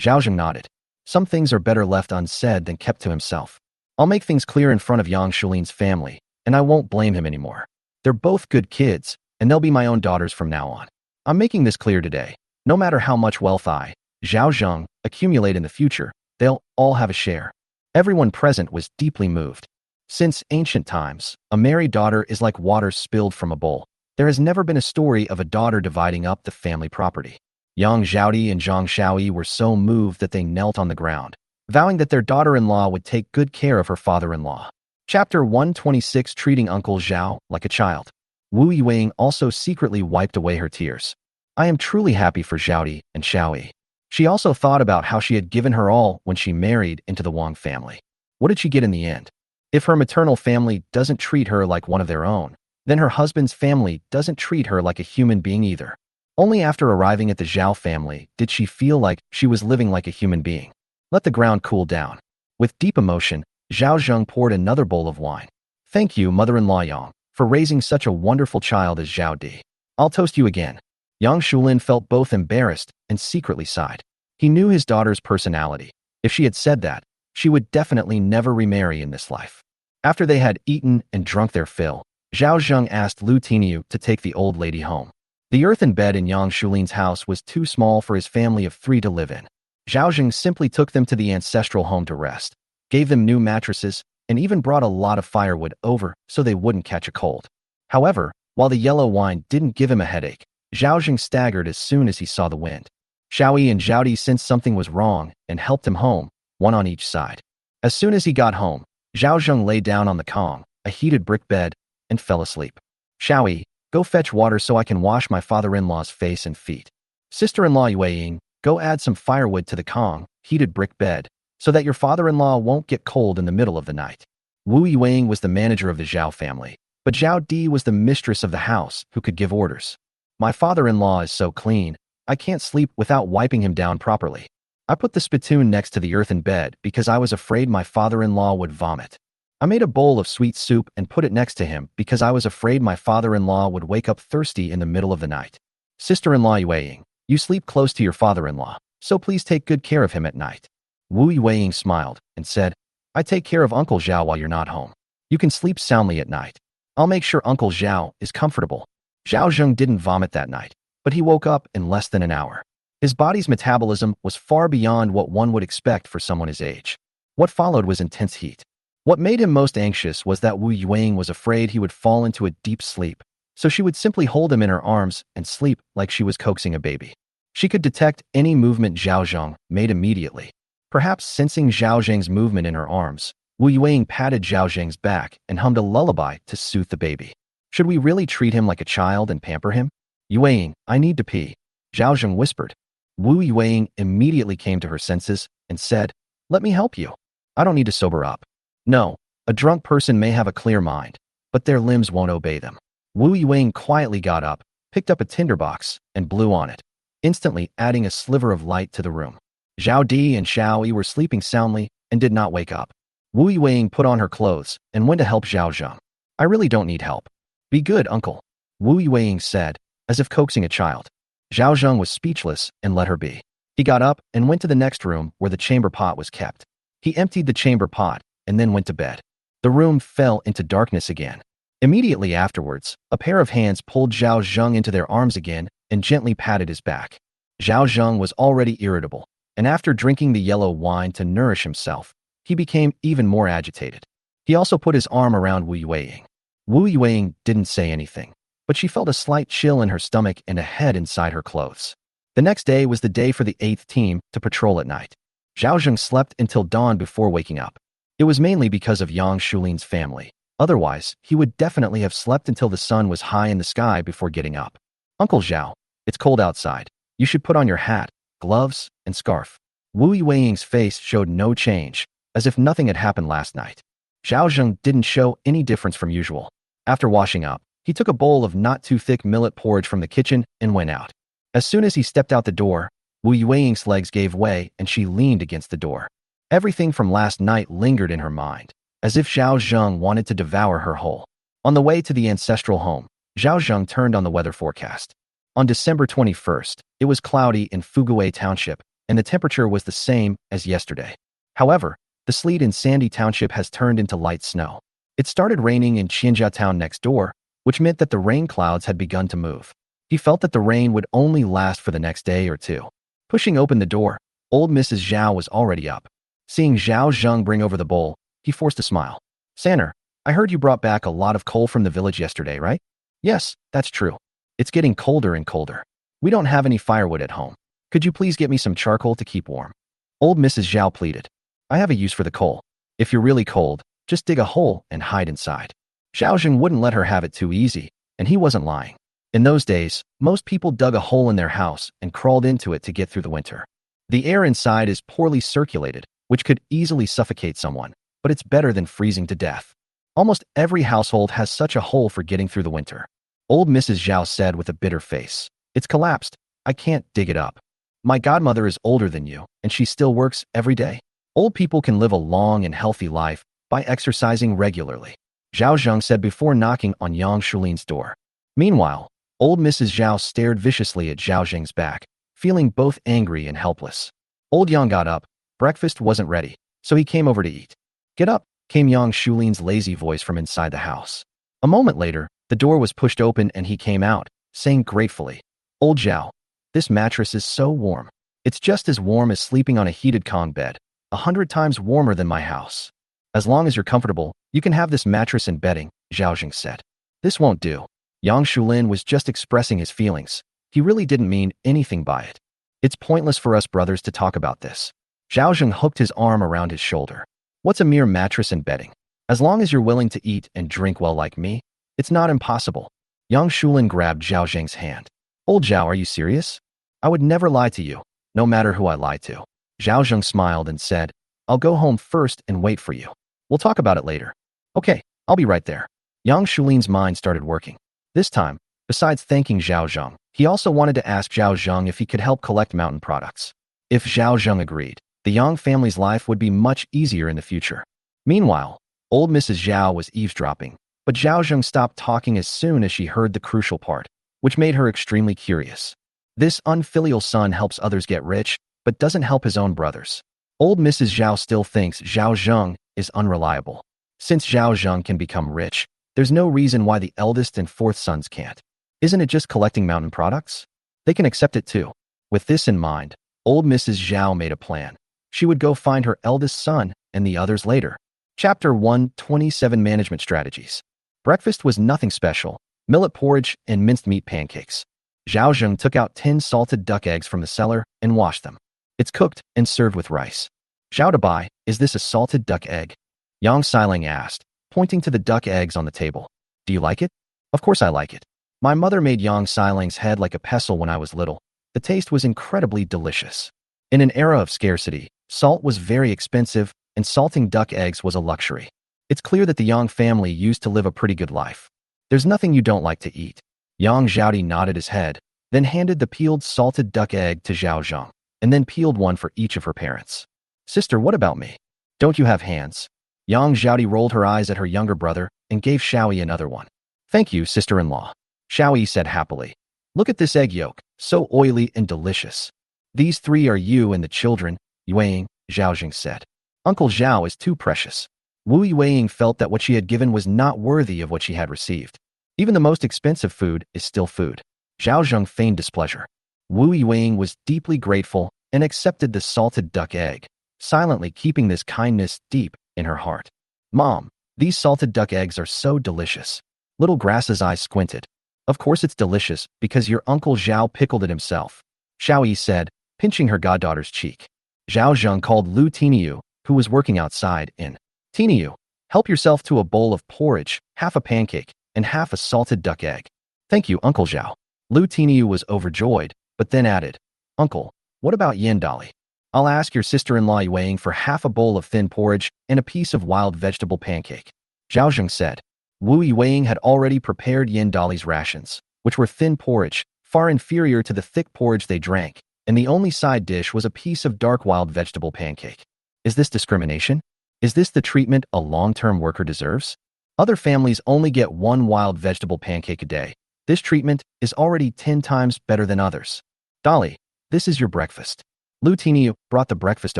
Zhao Zheng nodded. Some things are better left unsaid than kept to himself. I'll make things clear in front of Yang Shulin's family, and I won't blame him anymore. They're both good kids, and they'll be my own daughters from now on. I'm making this clear today. No matter how much wealth I, Zhao Zheng, accumulate in the future, they'll all have a share. Everyone present was deeply moved. Since ancient times, a married daughter is like water spilled from a bowl. There has never been a story of a daughter dividing up the family property. Yang Zhaodi and Zhang Xiaoyi were so moved that they knelt on the ground, vowing that their daughter-in-law would take good care of her father-in-law. Chapter 126, Treating Uncle Zhao like a child. Wu Yuing also secretly wiped away her tears. I am truly happy for Zhaodi and Xiaoyi. She also thought about how she had given her all when she married into the Wang family. What did she get in the end? If her maternal family doesn't treat her like one of their own, then her husband's family doesn't treat her like a human being either. Only after arriving at the Zhao family did she feel like she was living like a human being. Let the ground cool down. With deep emotion, Zhao Zheng poured another bowl of wine. Thank you, mother-in-law Yang, for raising such a wonderful child as Zhao Di. I'll toast you again. Yang Shulin felt both embarrassed and secretly sighed. He knew his daughter's personality. If she had said that, she would definitely never remarry in this life. After they had eaten and drunk their fill, Zhao Zheng asked Lu Tinyu to take the old lady home. The earthen bed in Yang Shulin's house was too small for his family of 3 to live in. Zhao Zheng simply took them to the ancestral home to rest, gave them new mattresses, and even brought a lot of firewood over so they wouldn't catch a cold. However, while the yellow wine didn't give him a headache, Zhao Zheng staggered as soon as he saw the wind. Xiaoyi and Zhaodi sensed something was wrong and helped him home, one on each side. As soon as he got home, Zhao Zheng lay down on the kong, a heated brick bed, and fell asleep. Xiaoyi, go fetch water so I can wash my father-in-law's face and feet. Sister-in-law Yueying, go add some firewood to the kong, heated brick bed, so that your father-in-law won't get cold in the middle of the night. Wu Yueying was the manager of the Zhao family, but Zhao Di was the mistress of the house who could give orders. My father-in-law is so clean, I can't sleep without wiping him down properly. I put the spittoon next to the earthen bed because I was afraid my father-in-law would vomit. I made a bowl of sweet soup and put it next to him because I was afraid my father-in-law would wake up thirsty in the middle of the night. Sister-in-law Yueying, you sleep close to your father-in-law, so please take good care of him at night. Wu Yueying smiled and said, I take care of Uncle Zhao while you're not home. You can sleep soundly at night. I'll make sure Uncle Zhao is comfortable. Zhao Zheng didn't vomit that night, but he woke up in less than an hour. His body's metabolism was far beyond what one would expect for someone his age. What followed was intense heat. What made him most anxious was that Wu Yueying was afraid he would fall into a deep sleep, so she would simply hold him in her arms and sleep like she was coaxing a baby. She could detect any movement Zhao Zheng made immediately. Perhaps sensing Zhao Zheng's movement in her arms, Wu Yueying patted Zhao Zheng's back and hummed a lullaby to soothe the baby. Should we really treat him like a child and pamper him? Yueying, I need to pee, Zhao Zheng whispered. Wu Yueying immediately came to her senses and said, let me help you. I don't need to sober up. No, a drunk person may have a clear mind, but their limbs won't obey them. Wu Yueying quietly got up, picked up a tinderbox, and blew on it, instantly adding a sliver of light to the room. Zhao Di and Xiaoyi were sleeping soundly and did not wake up. Wu Yueying put on her clothes and went to help Zhao Zheng. I really don't need help. Be good, uncle, Wu Yueying said, as if coaxing a child. Zhao Zheng was speechless and let her be. He got up and went to the next room where the chamber pot was kept. He emptied the chamber pot and then went to bed. The room fell into darkness again. Immediately afterwards, a pair of hands pulled Zhao Zheng into their arms again and gently patted his back. Zhao Zheng was already irritable, and after drinking the yellow wine to nourish himself, he became even more agitated. He also put his arm around Wu Yueying. Wu Yueying didn't say anything, but she felt a slight chill in her stomach and a head inside her clothes. The next day was the day for the 8th team to patrol at night. Zhao Zheng slept until dawn before waking up. It was mainly because of Yang Shulin's family. Otherwise, he would definitely have slept until the sun was high in the sky before getting up. Uncle Zhao, it's cold outside. You should put on your hat, gloves, and scarf. Wu Yueying's face showed no change, as if nothing had happened last night. Zhao Zheng didn't show any difference from usual. After washing up, he took a bowl of not too thick millet porridge from the kitchen and went out. As soon as he stepped out the door, Wu Yueying's legs gave way and she leaned against the door. Everything from last night lingered in her mind, as if Zhao Zheng wanted to devour her whole. On the way to the ancestral home, Zhao Zheng turned on the weather forecast. On December 21st, it was cloudy in Fugui Township, and the temperature was the same as yesterday. However, the sleet in Sandy Township has turned into light snow. It started raining in Qianjia Town next door, which meant that the rain clouds had begun to move. He felt that the rain would only last for the next day or two. Pushing open the door, old Mrs. Zhao was already up. Seeing Zhao Zheng bring over the bowl, he forced a smile. Sanner, I heard you brought back a lot of coal from the village yesterday, right? Yes, that's true. It's getting colder and colder. We don't have any firewood at home. Could you please get me some charcoal to keep warm? Old Mrs. Zhao pleaded. I have a use for the coal. If you're really cold, just dig a hole and hide inside. Zhao Zheng wouldn't let her have it too easy, and he wasn't lying. In those days, most people dug a hole in their house and crawled into it to get through the winter. The air inside is poorly circulated, which could easily suffocate someone, but it's better than freezing to death. Almost every household has such a hole for getting through the winter. Old Mrs. Zhao said with a bitter face. It's collapsed. I can't dig it up. My godmother is older than you, and she still works every day. Old people can live a long and healthy life by exercising regularly, Zhao Zheng said before knocking on Yang Shulin's door. Meanwhile, old Mrs. Zhao stared viciously at Zhao Zheng's back, feeling both angry and helpless. Old Yang got up, Breakfast wasn't ready, so he came over to eat. Get up, came Yang Shulin's lazy voice from inside the house. A moment later, the door was pushed open and he came out, saying gratefully, Old Zhao, this mattress is so warm. It's just as warm as sleeping on a heated Kong bed, 100 times warmer than my house. As long as you're comfortable, you can have this mattress and bedding, Zhao Zheng said. This won't do. Yang Shulin was just expressing his feelings. He really didn't mean anything by it. It's pointless for us brothers to talk about this. Zhao Zheng hooked his arm around his shoulder. What's a mere mattress and bedding? As long as you're willing to eat and drink well like me, it's not impossible. Yang Shulin grabbed Zhao Zheng's hand. Old Zhao, are you serious? I would never lie to you, no matter who I lie to. Zhao Zheng smiled and said, I'll go home first and wait for you. We'll talk about it later. Okay, I'll be right there. Yang Shulin's mind started working. This time, besides thanking Zhao Zheng, he also wanted to ask Zhao Zheng if he could help collect mountain products. If Zhao Zheng agreed, the Yang family's life would be much easier in the future. Meanwhile, old Mrs. Zhao was eavesdropping, but Zhao Zheng stopped talking as soon as she heard the crucial part, which made her extremely curious. This unfilial son helps others get rich, but doesn't help his own brothers. Old Mrs. Zhao still thinks Zhao Zheng is unreliable. Since Zhao Zheng can become rich, there's no reason why the eldest and fourth sons can't. Isn't it just collecting mountain products? They can accept it too. With this in mind, old Mrs. Zhao made a plan. She would go find her eldest son and the others later. Chapter 127 Management Strategies. Breakfast was nothing special. Millet porridge and minced meat pancakes. Zhao Zheng took out 10 salted duck eggs from the cellar and washed them. It's cooked and served with rice. Zhao Dabai, is this a salted duck egg? Yang Xiling asked, pointing to the duck eggs on the table. Do you like it? Of course I like it. My mother made Yang Xiling's head like a pestle when I was little. The taste was incredibly delicious. In an era of scarcity, salt was very expensive, and salting duck eggs was a luxury. It's clear that the Yang family used to live a pretty good life. There's nothing you don't like to eat. Yang Zhaodi nodded his head, then handed the peeled salted duck egg to Zhao Zheng, and then peeled one for each of her parents. Sister, what about me? Don't you have hands? Yang Zhaodi rolled her eyes at her younger brother and gave Xiaoyi another one. Thank you, sister-in-law. Xiaoyi said happily. Look at this egg yolk, so oily and delicious. These three are you and the children, Yueying, Zhao Zheng said. Uncle Zhao is too precious. Wu Yueying felt that what she had given was not worthy of what she had received. Even the most expensive food is still food. Zhao Zheng feigned displeasure. Wu Yueying was deeply grateful and accepted the salted duck egg, silently keeping this kindness deep in her heart. Mom, these salted duck eggs are so delicious. Little Grass's eyes squinted. Of course it's delicious because your Uncle Zhao pickled it himself, Xiaoyi said, pinching her goddaughter's cheek. Zhao Zheng called Lu Tiniu, who was working outside, in. Tiniu, help yourself to a bowl of porridge, half a pancake, and half a salted duck egg. Thank you, Uncle Zhao. Lu Tiniu was overjoyed, but then added, Uncle, what about Yin Dali? I'll ask your sister-in-law Yueying for half a bowl of thin porridge and a piece of wild vegetable pancake. Zhao Zheng said. Wu Yueying had already prepared Yin Dali's rations, which were thin porridge, far inferior to the thick porridge they drank, and the only side dish was a piece of dark wild vegetable pancake. Is this discrimination? Is this the treatment a long-term worker deserves? Other families only get one wild vegetable pancake a day. This treatment is already 10 times better than others. Dali, this is your breakfast. Lu Tiniu brought the breakfast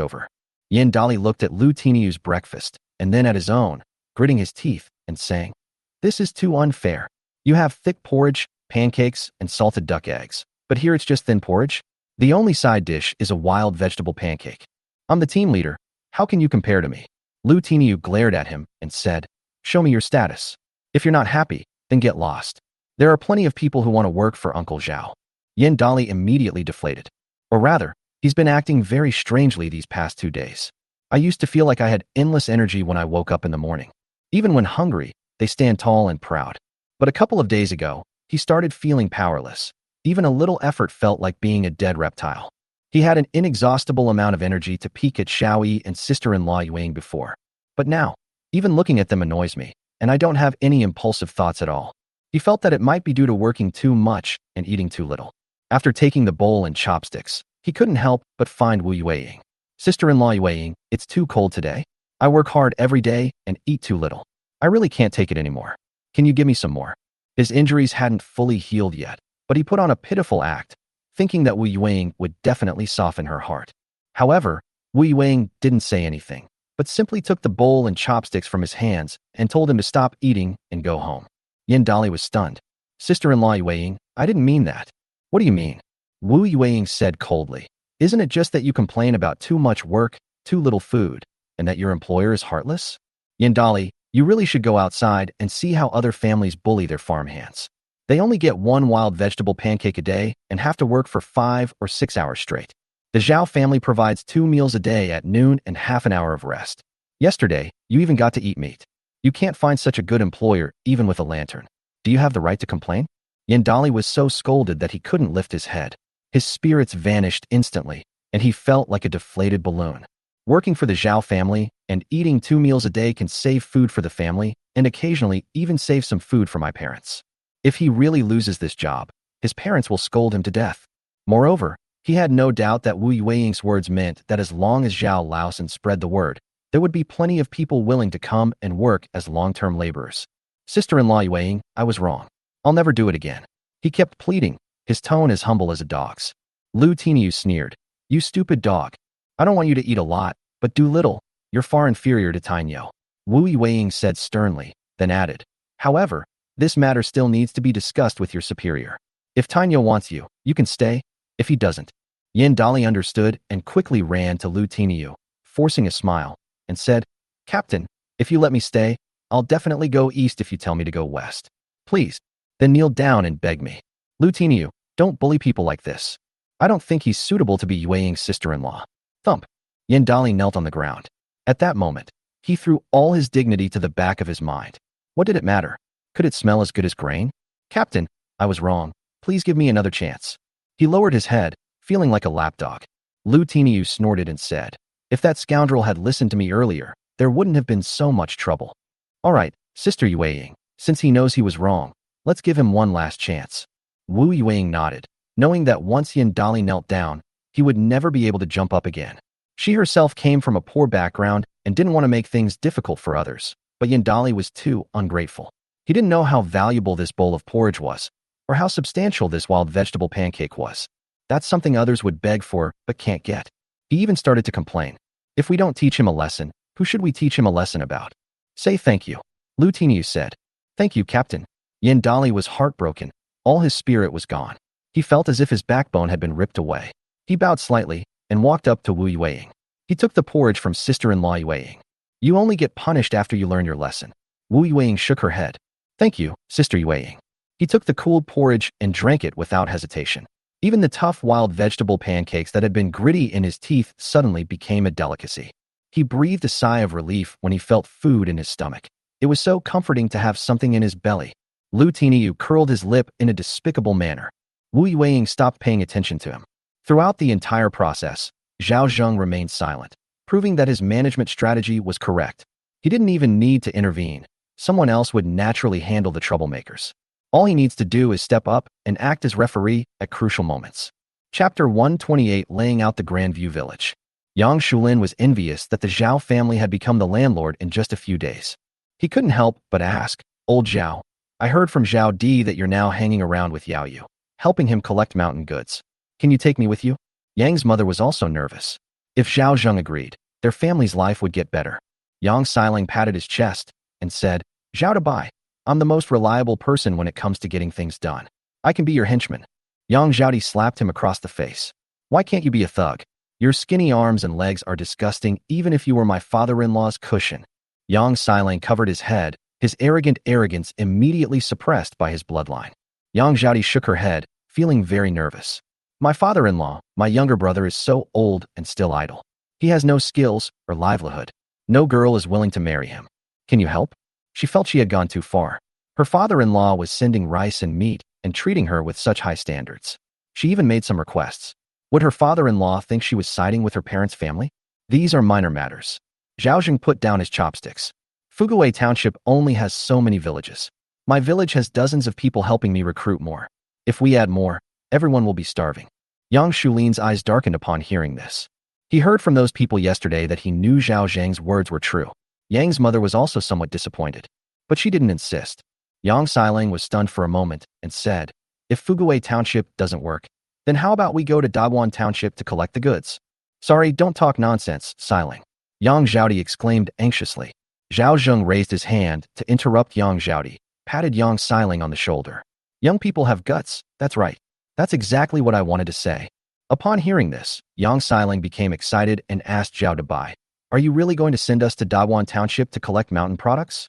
over. Yin Dali looked at Lu Tiniu's breakfast, and then at his own, gritting his teeth and saying, This is too unfair. You have thick porridge, pancakes, and salted duck eggs, but here it's just thin porridge? The only side dish is a wild vegetable pancake. I'm the team leader. How can you compare to me? Lu Tiniu glared at him and said, Show me your status. If you're not happy, then get lost. There are plenty of people who want to work for Uncle Zhao. Yin Dali immediately deflated. Or rather, he's been acting very strangely these past 2 days. I used to feel like I had endless energy when I woke up in the morning. Even when hungry, they stand tall and proud. But a couple of days ago, he started feeling powerless. Even a little effort felt like being a dead reptile. He had an inexhaustible amount of energy to peek at Xiaoyi and sister-in-law Yueying before. But now, even looking at them annoys me, and I don't have any impulsive thoughts at all. He felt that it might be due to working too much and eating too little. After taking the bowl and chopsticks, he couldn't help but find Wu Yueying. Sister-in-law Yueying, it's too cold today. I work hard every day and eat too little. I really can't take it anymore. Can you give me some more? His injuries hadn't fully healed yet, but he put on a pitiful act, thinking that Wu Yueying would definitely soften her heart. However, Wu Yueying didn't say anything, but simply took the bowl and chopsticks from his hands and told him to stop eating and go home. Yin Dali was stunned. Sister-in-law Yueying, I didn't mean that. What do you mean? Wu Yueying said coldly. Isn't it just that you complain about too much work, too little food, and that your employer is heartless? Yin Dali, you really should go outside and see how other families bully their farmhands. They only get one wild vegetable pancake a day and have to work for 5 or 6 hours straight. The Zhao family provides 2 meals a day at noon and half an hour of rest. Yesterday, you even got to eat meat. You can't find such a good employer even with a lantern. Do you have the right to complain? Yin Dali was so scolded that he couldn't lift his head. His spirits vanished instantly, and he felt like a deflated balloon. Working for the Zhao family and eating 2 meals a day can save food for the family and occasionally even save some food for my parents. If he really loses this job, his parents will scold him to death. Moreover, he had no doubt that Wu Yueying's words meant that as long as Zhao Laosan spread the word, there would be plenty of people willing to come and work as long-term laborers. Sister-in-law Yueying, I was wrong. I'll never do it again. He kept pleading, his tone as humble as a dog's. Lu Tiniu sneered. You stupid dog. I don't want you to eat a lot, but do little. You're far inferior to Tainyo. Wu Yueying said sternly, then added. However, this matter still needs to be discussed with your superior. If Tainyo wants you, you can stay. If he doesn't. Yin Dali understood and quickly ran to Lu Tiniu, forcing a smile, and said, Captain, if you let me stay, I'll definitely go east if you tell me to go west. Please. Then kneel down and beg me. Lu Tiniu, don't bully people like this. I don't think he's suitable to be Yueying's sister-in-law. Thump. Yin Dali knelt on the ground. At that moment, he threw all his dignity to the back of his mind. What did it matter? Could it smell as good as grain? Captain, I was wrong. Please give me another chance. He lowered his head, feeling like a lapdog. Lu Tiniu snorted and said, if that scoundrel had listened to me earlier, there wouldn't have been so much trouble. All right, Sister Yueying, since he knows he was wrong, let's give him one last chance. Wu Yueying nodded, knowing that once Yin Dali knelt down, he would never be able to jump up again. She herself came from a poor background and didn't want to make things difficult for others, but Yin Dali was too ungrateful. He didn't know how valuable this bowl of porridge was, or how substantial this wild vegetable pancake was. That's something others would beg for but can't get. He even started to complain. If we don't teach him a lesson, who should we teach him a lesson about? Say thank you. Lu Tiniu said. Thank you, Captain. Yin Dali was heartbroken. All his spirit was gone. He felt as if his backbone had been ripped away. He bowed slightly and walked up to Wu Yueying. He took the porridge from sister-in-law Yueying. You only get punished after you learn your lesson. Wu Yueying shook her head. Thank you, Sister Yueying. He took the cooled porridge and drank it without hesitation. Even the tough wild vegetable pancakes that had been gritty in his teeth suddenly became a delicacy. He breathed a sigh of relief when he felt food in his stomach. It was so comforting to have something in his belly. Lu Tiniu curled his lip in a despicable manner. Wu Yueying stopped paying attention to him. Throughout the entire process, Zhao Zheng remained silent, proving that his management strategy was correct. He didn't even need to intervene. Someone else would naturally handle the troublemakers. All he needs to do is step up and act as referee at crucial moments. Chapter 128, Laying out the Grandview Village. Yang Shulin was envious that the Zhao family had become the landlord in just a few days. He couldn't help but ask, Old Zhao, I heard from Zhao Di that you're now hanging around with Yao Yu, helping him collect mountain goods. Can you take me with you? Yang's mother was also nervous. If Zhao Zheng agreed, their family's life would get better. Yang Xiling patted his chest and said, Zhao Dabai, I'm the most reliable person when it comes to getting things done. I can be your henchman. Yang Zhaodi slapped him across the face. Why can't you be a thug? Your skinny arms and legs are disgusting even if you were my father-in-law's cushion. Yang Xiling covered his head, his arrogant arrogance immediately suppressed by his bloodline. Yang Zhaodi shook her head, feeling very nervous. My father-in-law, my younger brother, is so old and still idle. He has no skills or livelihood. No girl is willing to marry him. Can you help? She felt she had gone too far. Her father-in-law was sending rice and meat and treating her with such high standards. She even made some requests. Would her father-in-law think she was siding with her parents' family? These are minor matters. Zhao Zheng put down his chopsticks. Fuguwei Township only has so many villages. My village has dozens of people helping me recruit more. If we add more, everyone will be starving. Yang Shulin's eyes darkened upon hearing this. He heard from those people yesterday that he knew Zhao Zheng's words were true. Yang's mother was also somewhat disappointed, but she didn't insist. Yang Xiling was stunned for a moment and said, if Fuguwei Township doesn't work, then how about we go to Daguan Township to collect the goods? Sorry, don't talk nonsense, Xiling. Yang Zhaodi exclaimed anxiously. Zhao Zheng raised his hand to interrupt Yang Zhaodi, patted Yang Xiling on the shoulder. Young people have guts, that's right. That's exactly what I wanted to say. Upon hearing this, Yang Xiling became excited and asked Zhao Dabai, are you really going to send us to Dawon Township to collect mountain products?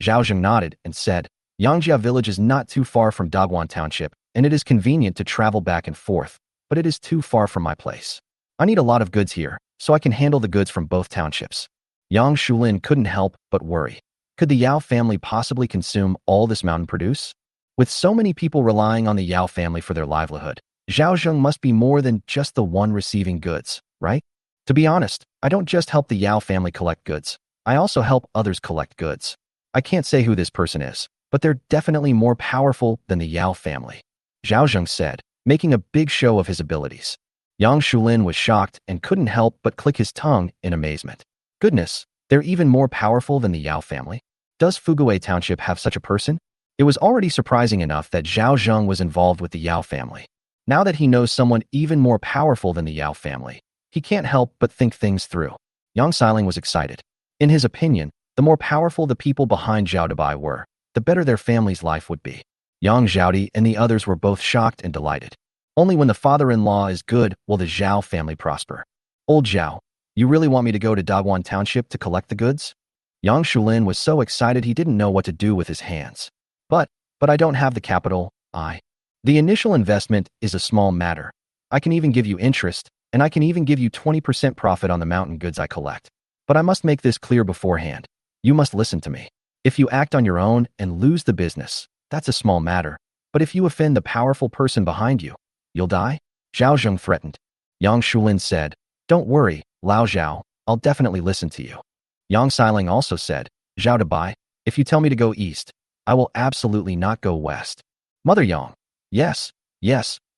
Zhao Zheng nodded and said, Yangjia village is not too far from Dawon Township, and it is convenient to travel back and forth, but it is too far from my place. I need a lot of goods here, so I can handle the goods from both townships. Yang Shulin couldn't help but worry. Could the Yao family possibly consume all this mountain produce? With so many people relying on the Yao family for their livelihood, Zhao Zheng must be more than just the one receiving goods, right? To be honest, I don't just help the Yao family collect goods. I also help others collect goods. I can't say who this person is, but they're definitely more powerful than the Yao family. Zhao Zheng said, making a big show of his abilities. Yang Shulin was shocked and couldn't help but click his tongue in amazement. Goodness, they're even more powerful than the Yao family? Does Fuguei Township have such a person? It was already surprising enough that Zhao Zheng was involved with the Yao family. Now that he knows someone even more powerful than the Yao family, he can't help but think things through. Yang Xiling was excited. In his opinion, the more powerful the people behind Zhao Dabai were, the better their family's life would be. Yang Zhaodi and the others were both shocked and delighted. Only when the father-in-law is good will the Zhao family prosper. Old Zhao, you really want me to go to Dawon Township to collect the goods? Yang Shulin was so excited he didn't know what to do with his hands. But I don't have the capital, The initial investment is a small matter. I can even give you interest, and I can even give you 20% profit on the mountain goods I collect. But I must make this clear beforehand. You must listen to me. If you act on your own and lose the business, that's a small matter. But if you offend the powerful person behind you, you'll die? Zhao Zheng threatened. Yang Shulin said, don't worry, Lao Zhao, I'll definitely listen to you. Yang Xiling also said, Zhao Dabai, if you tell me to go east, I will absolutely not go west. Mother Yang, yes,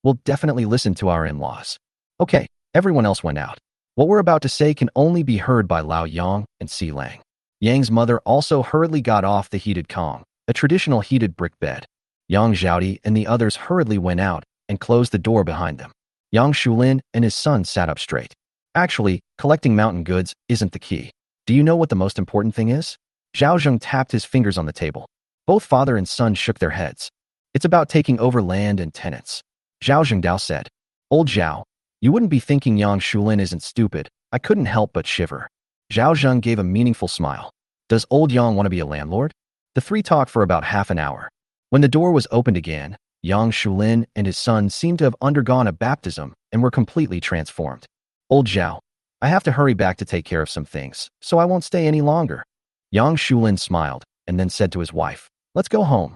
we'll definitely listen to our in-laws. Okay, everyone else went out. What we're about to say can only be heard by Lao Yang and Si Lang. Yang's mother also hurriedly got off the heated kong, a traditional heated brick bed. Yang Zhaodi and the others hurriedly went out and closed the door behind them. Yang Shulin and his son sat up straight. Actually, collecting mountain goods isn't the key. Do you know what the most important thing is? Zhao Zheng tapped his fingers on the table. Both father and son shook their heads. It's about taking over land and tenants. Zhao Zhengdao said, Old Zhao, you wouldn't be thinking Yang Shulin isn't stupid. I couldn't help but shiver. Zhao Zheng gave a meaningful smile. Does old Yang want to be a landlord? The three talked for about half an hour. When the door was opened again, Yang Shulin and his son seemed to have undergone a baptism and were completely transformed. Old Zhao, I have to hurry back to take care of some things, so I won't stay any longer. Yang Shulin smiled and then said to his wife, let's go home.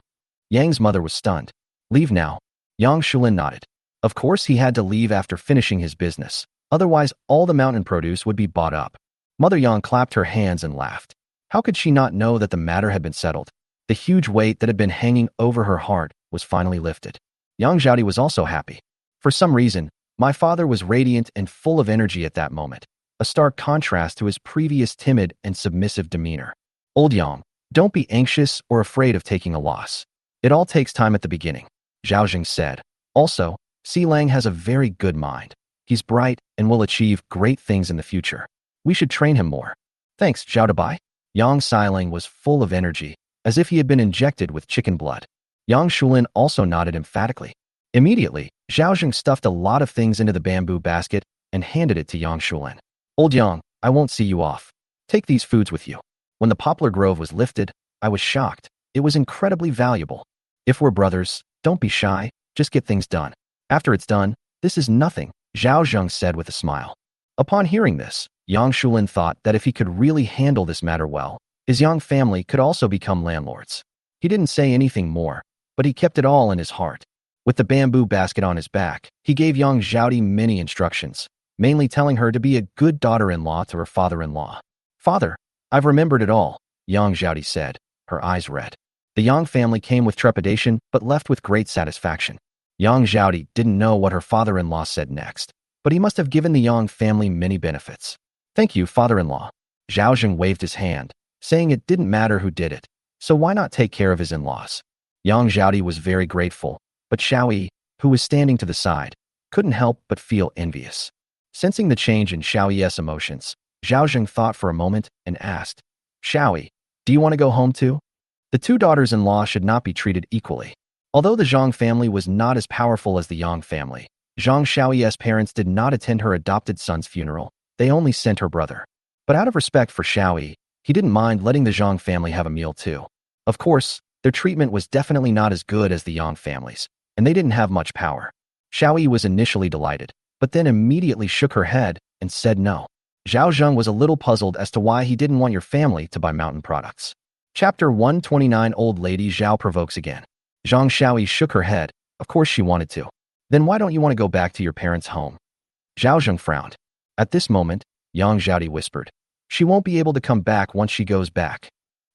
Yang's mother was stunned. Leave now. Yang Shulin nodded. Of course he had to leave after finishing his business. Otherwise, all the mountain produce would be bought up. Mother Yang clapped her hands and laughed. How could she not know that the matter had been settled? The huge weight that had been hanging over her heart was finally lifted. Yang Zhaodi was also happy. For some reason, my father was radiant and full of energy at that moment, a stark contrast to his previous timid and submissive demeanor. Old Yang, don't be anxious or afraid of taking a loss. It all takes time at the beginning, Zhao Zheng said. Also, Si Lang has a very good mind. He's bright and will achieve great things in the future. We should train him more. Thanks, Zhao Dabai. Yang Xiling was full of energy, as if he had been injected with chicken blood. Yang Shulin also nodded emphatically. Immediately, Zhao Zheng stuffed a lot of things into the bamboo basket and handed it to Yang Shulin. Old Yang, I won't see you off. Take these foods with you. When the poplar grove was lifted, I was shocked. It was incredibly valuable. If we're brothers, don't be shy, just get things done. After it's done, this is nothing, Zhao Zheng said with a smile. Upon hearing this, Yang Shulin thought that if he could really handle this matter well, his Yang family could also become landlords. He didn't say anything more, but he kept it all in his heart. With the bamboo basket on his back, he gave Yang Zhaodi many instructions, mainly telling her to be a good daughter-in-law to her father-in-law. Father, I've remembered it all, Yang Zhaodi said, her eyes red. The Yang family came with trepidation but left with great satisfaction. Yang Zhaodi didn't know what her father-in-law said next, but he must have given the Yang family many benefits. Thank you, father-in-law. Zhao Zheng waved his hand, saying it didn't matter who did it, so why not take care of his in-laws? Yang Zhaodi was very grateful, but Xiao Yi, who was standing to the side, couldn't help but feel envious. Sensing the change in Xiao Yi's emotions, Zhao Zheng thought for a moment and asked, Xiao Yi, do you want to go home too? The two daughters-in-law should not be treated equally. Although the Zhang family was not as powerful as the Yang family, Zhang Xiaoyi's parents did not attend her adopted son's funeral. They only sent her brother. But out of respect for Xiaoyi, he didn't mind letting the Zhang family have a meal too. Of course, their treatment was definitely not as good as the Yang families, and they didn't have much power. Xiaoyi was initially delighted, but then immediately shook her head and said no. Zhao Zheng was a little puzzled as to why he didn't want your family to buy mountain products. Chapter 129. Old Lady Zhao provokes again. Zhang Xiaoyi shook her head. Of course she wanted to. Then why don't you want to go back to your parents' home? Zhao Zheng frowned. At this moment, Yang Zhaodi whispered, she won't be able to come back once she goes back.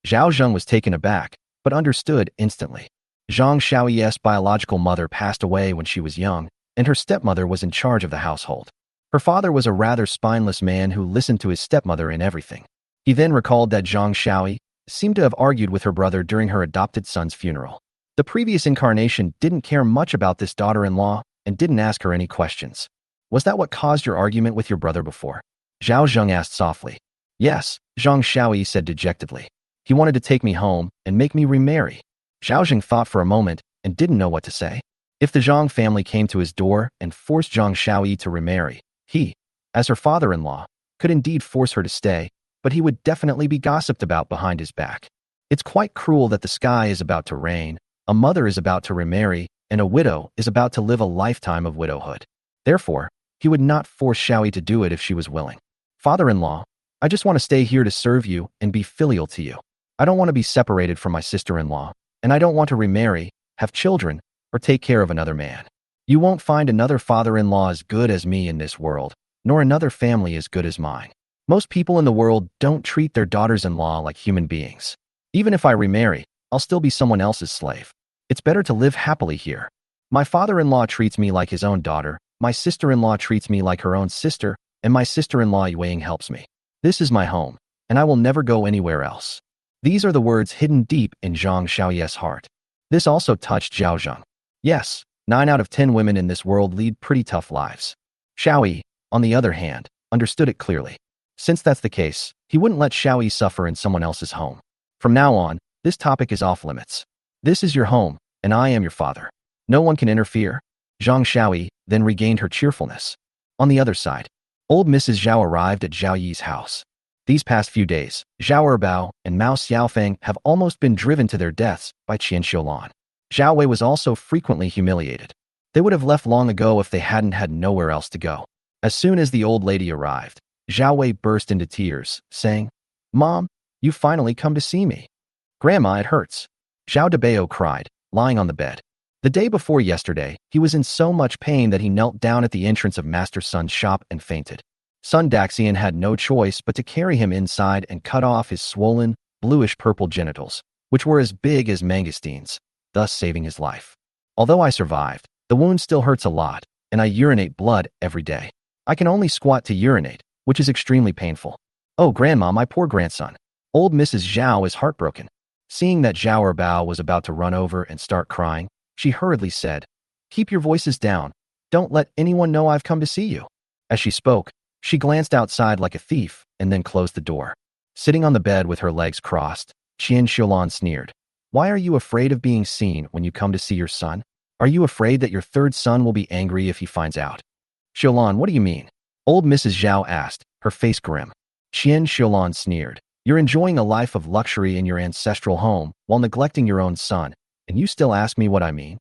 Zhao Zheng was taken aback, but understood instantly. Zhang Xiaoyi's biological mother passed away when she was young, and her stepmother was in charge of the household. Her father was a rather spineless man who listened to his stepmother in everything. He then recalled that Zhang Xiaoyi seemed to have argued with her brother during her adopted son's funeral. The previous incarnation didn't care much about this daughter-in-law and didn't ask her any questions. Was that what caused your argument with your brother before? Zhao Zheng asked softly. Yes, Zhang Xiaoyi said dejectedly. He wanted to take me home and make me remarry. Zhao Zheng thought for a moment and didn't know what to say. If the Zhang family came to his door and forced Zhang Xiaoyi to remarry, he, as her father-in-law, could indeed force her to stay, but he would definitely be gossiped about behind his back. It's quite cruel that the sky is about to rain, a mother is about to remarry, and a widow is about to live a lifetime of widowhood. Therefore, he would not force Xiaoyi to do it if she was willing. Father-in-law, I just want to stay here to serve you and be filial to you. I don't want to be separated from my sister-in-law, and I don't want to remarry, have children, or take care of another man. You won't find another father-in-law as good as me in this world, nor another family as good as mine. Most people in the world don't treat their daughters-in-law like human beings. Even if I remarry, I'll still be someone else's slave. It's better to live happily here. My father-in-law treats me like his own daughter, my sister-in-law treats me like her own sister, and my sister-in-law Yueying helps me. This is my home, and I will never go anywhere else. These are the words hidden deep in Zhang Xiaoyi's heart. This also touched Zhao Zheng. Yes, 9 out of 10 women in this world lead pretty tough lives. Xiaoyi, on the other hand, understood it clearly. Since that's the case, he wouldn't let Xiaoyi suffer in someone else's home. From now on, this topic is off limits. This is your home, and I am your father. No one can interfere. Zhang Xiaoyi then regained her cheerfulness. On the other side, old Mrs. Zhao arrived at Zhao Yi's house. These past few days, Zhao Erbao and Mao Xiaofeng have almost been driven to their deaths by Qian Xiulan. Zhao Wei was also frequently humiliated. They would have left long ago if they hadn't had nowhere else to go. As soon as the old lady arrived, Zhao Wei burst into tears, saying, Mom, you finally come to see me. Grandma, it hurts. Zhao Debao cried, lying on the bed. The day before yesterday, he was in so much pain that he knelt down at the entrance of Master Sun's shop and fainted. Sun Daxian had no choice but to carry him inside and cut off his swollen, bluish-purple genitals, which were as big as mangosteens, thus saving his life. Although I survived, the wound still hurts a lot, and I urinate blood every day. I can only squat to urinate, which is extremely painful. Oh, Grandma, my poor grandson. Old Mrs. Zhao is heartbroken. Seeing that Zhao Erbao was about to run over and start crying, she hurriedly said, Keep your voices down. Don't let anyone know I've come to see you. As she spoke, she glanced outside like a thief and then closed the door. Sitting on the bed with her legs crossed, Qian Xiulan sneered. Why are you afraid of being seen when you come to see your son? Are you afraid that your third son will be angry if he finds out? Xiulan, what do you mean? Old Mrs. Zhao asked, her face grim. Qian Xiulan sneered. You're enjoying a life of luxury in your ancestral home while neglecting your own son, and you still ask me what I mean?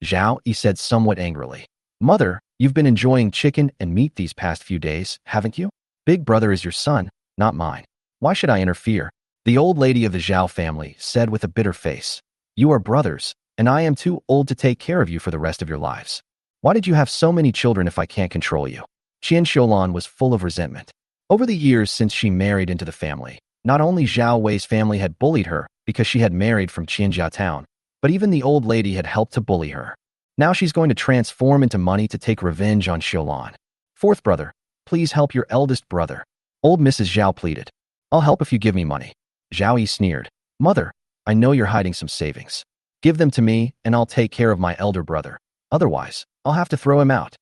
Zhao, he said somewhat angrily. Mother, you've been enjoying chicken and meat these past few days, haven't you? Big brother is your son, not mine. Why should I interfere? The old lady of the Zhao family said with a bitter face. You are brothers, and I am too old to take care of you for the rest of your lives. Why did you have so many children if I can't control you? Qian Xiulan was full of resentment. Over the years since she married into the family, not only Zhao Wei's family had bullied her because she had married from Qianjia town, but even the old lady had helped to bully her. Now she's going to transform into money to take revenge on Xiulan. Fourth brother, please help your eldest brother. Old Mrs. Zhao pleaded. I'll help if you give me money. Zhao Yi sneered. Mother, I know you're hiding some savings. Give them to me and I'll take care of my elder brother. Otherwise, I'll have to throw him out.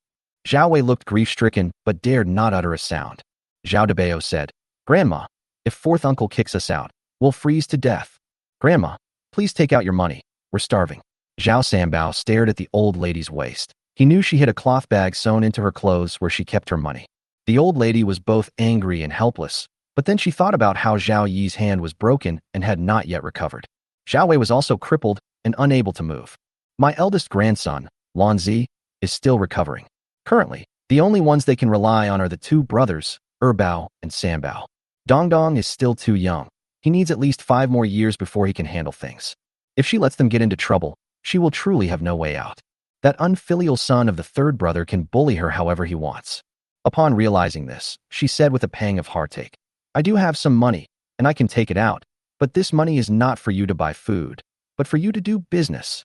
Zhao Wei looked grief-stricken but dared not utter a sound. Zhao Debao said, "Grandma, if fourth uncle kicks us out, we'll freeze to death. Grandma, please take out your money. We're starving." Zhao Sanbao stared at the old lady's waist. He knew she had a cloth bag sewn into her clothes where she kept her money. The old lady was both angry and helpless, but then she thought about how Zhao Yi's hand was broken and had not yet recovered. Zhao Wei was also crippled and unable to move. "My eldest grandson, Lan Zi, is still recovering. Currently, the only ones they can rely on are the two brothers, Bao and Sanbao. Dongdong is still too young. He needs at least 5 more years before he can handle things. If she lets them get into trouble, she will truly have no way out. That unfilial son of the third brother can bully her however he wants." Upon realizing this, she said with a pang of heartache, "I do have some money, and I can take it out, but this money is not for you to buy food, but for you to do business."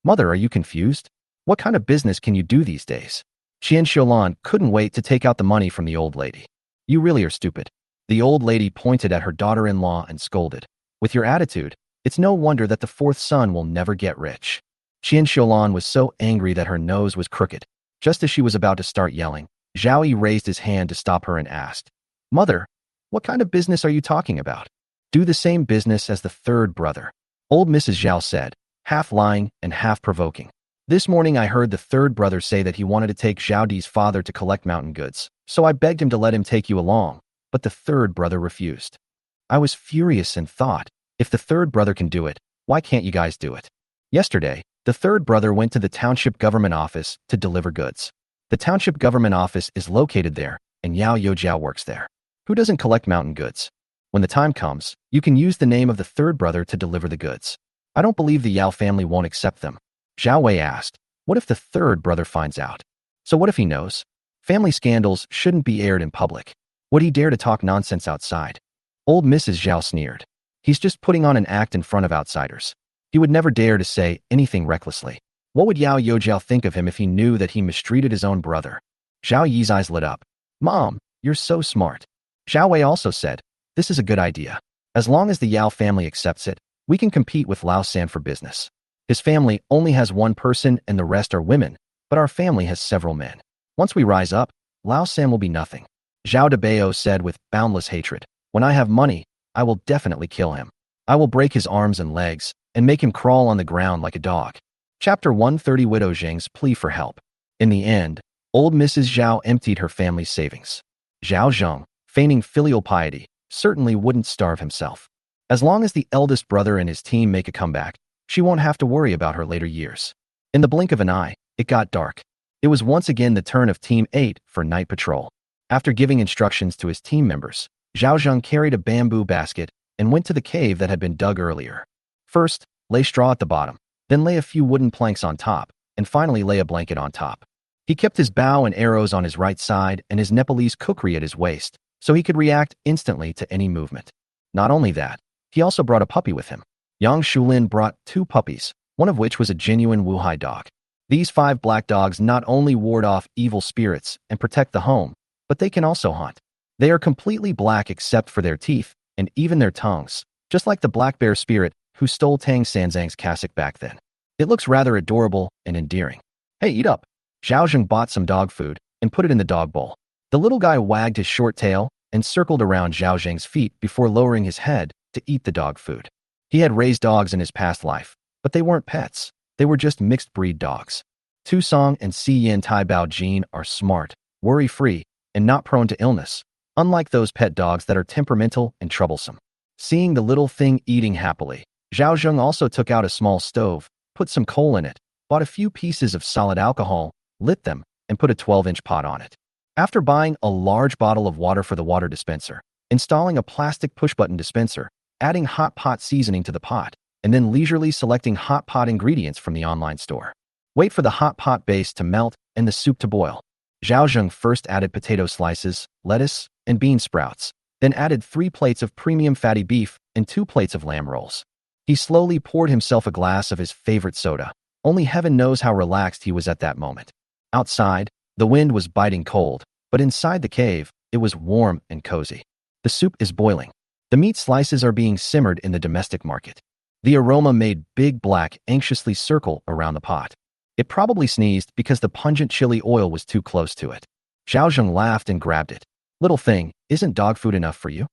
"Mother, are you confused? What kind of business can you do these days?" Qian Xiulan couldn't wait to take out the money from the old lady. "You really are stupid." The old lady pointed at her daughter-in-law and scolded, "With your attitude, it's no wonder that the fourth son will never get rich." Qian Xiulan was so angry that her nose was crooked. Just as she was about to start yelling, Zhao Yi raised his hand to stop her and asked, "Mother, what kind of business are you talking about?" "Do the same business as the third brother," old Mrs. Zhao said, half lying and half provoking. "This morning I heard the third brother say that he wanted to take Zhao Di's father to collect mountain goods, so I begged him to let him take you along, but the third brother refused. I was furious and thought, if the third brother can do it, why can't you guys do it?" Yesterday, the third brother went to the township government office to deliver goods. The township government office is located there, and Yao Youjiao works there. Who doesn't collect mountain goods? When the time comes, you can use the name of the third brother to deliver the goods. I don't believe the Yao family won't accept them. Zhao Wei asked, "What if the third brother finds out?" "So what if he knows? Family scandals shouldn't be aired in public. Would he dare to talk nonsense outside?" Old Mrs. Zhao sneered. "He's just putting on an act in front of outsiders. He would never dare to say anything recklessly. What would Yao Youjiao think of him if he knew that he mistreated his own brother?" Zhao Yi's eyes lit up. "Mom, you're so smart." Zhao Wei also said, "This is a good idea. As long as the Yao family accepts it, we can compete with Lao San for business. His family only has one person and the rest are women, but our family has several men. Once we rise up, Lao San will be nothing." Zhao Debao said with boundless hatred, "When I have money, I will definitely kill him. I will break his arms and legs and make him crawl on the ground like a dog." Chapter 130, Widow Zheng's plea for help. In the end, old Mrs. Zhao emptied her family's savings. Zhao Zheng, feigning filial piety, certainly wouldn't starve himself. As long as the eldest brother and his team make a comeback, she won't have to worry about her later years. In the blink of an eye, it got dark. It was once again the turn of Team 8 for night patrol. After giving instructions to his team members, Zhao Zheng carried a bamboo basket and went to the cave that had been dug earlier. First, lay straw at the bottom, then lay a few wooden planks on top, and finally lay a blanket on top. He kept his bow and arrows on his right side and his Nepalese kukri at his waist, so he could react instantly to any movement. Not only that, he also brought a puppy with him. Yang Shulin brought 2 puppies, one of which was a genuine Wuhai dog. These 5 black dogs not only ward off evil spirits and protect the home, but they can also haunt. They are completely black except for their teeth and even their tongues, just like the black bear spirit who stole Tang Sanzang's cassock back then. It looks rather adorable and endearing. "Hey, eat up." Zhao Zheng bought some dog food and put it in the dog bowl. The little guy wagged his short tail and circled around Zhao Zheng's feet before lowering his head to eat the dog food. He had raised dogs in his past life, but they weren't pets. They were just mixed breed dogs. Tu Song and Si Yin Tai Bao Jin are smart, worry-free, and not prone to illness, unlike those pet dogs that are temperamental and troublesome. Seeing the little thing eating happily, Zhao Zheng also took out a small stove, put some coal in it, bought a few pieces of solid alcohol, lit them, and put a 12-inch pot on it. After buying a large bottle of water for the water dispenser, installing a plastic push-button dispenser, adding hot pot seasoning to the pot, and then leisurely selecting hot pot ingredients from the online store. Wait for the hot pot base to melt and the soup to boil. Zhao Zheng first added potato slices, lettuce, and bean sprouts, then added 3 plates of premium fatty beef and 2 plates of lamb rolls. He slowly poured himself a glass of his favorite soda. Only heaven knows how relaxed he was at that moment. Outside, the wind was biting cold, but inside the cave, it was warm and cozy. The soup is boiling. The meat slices are being simmered in the domestic market. The aroma made Big Black anxiously circle around the pot. It probably sneezed because the pungent chili oil was too close to it. Zhao Zheng laughed and grabbed it. Little thing, isn't dog food enough for you?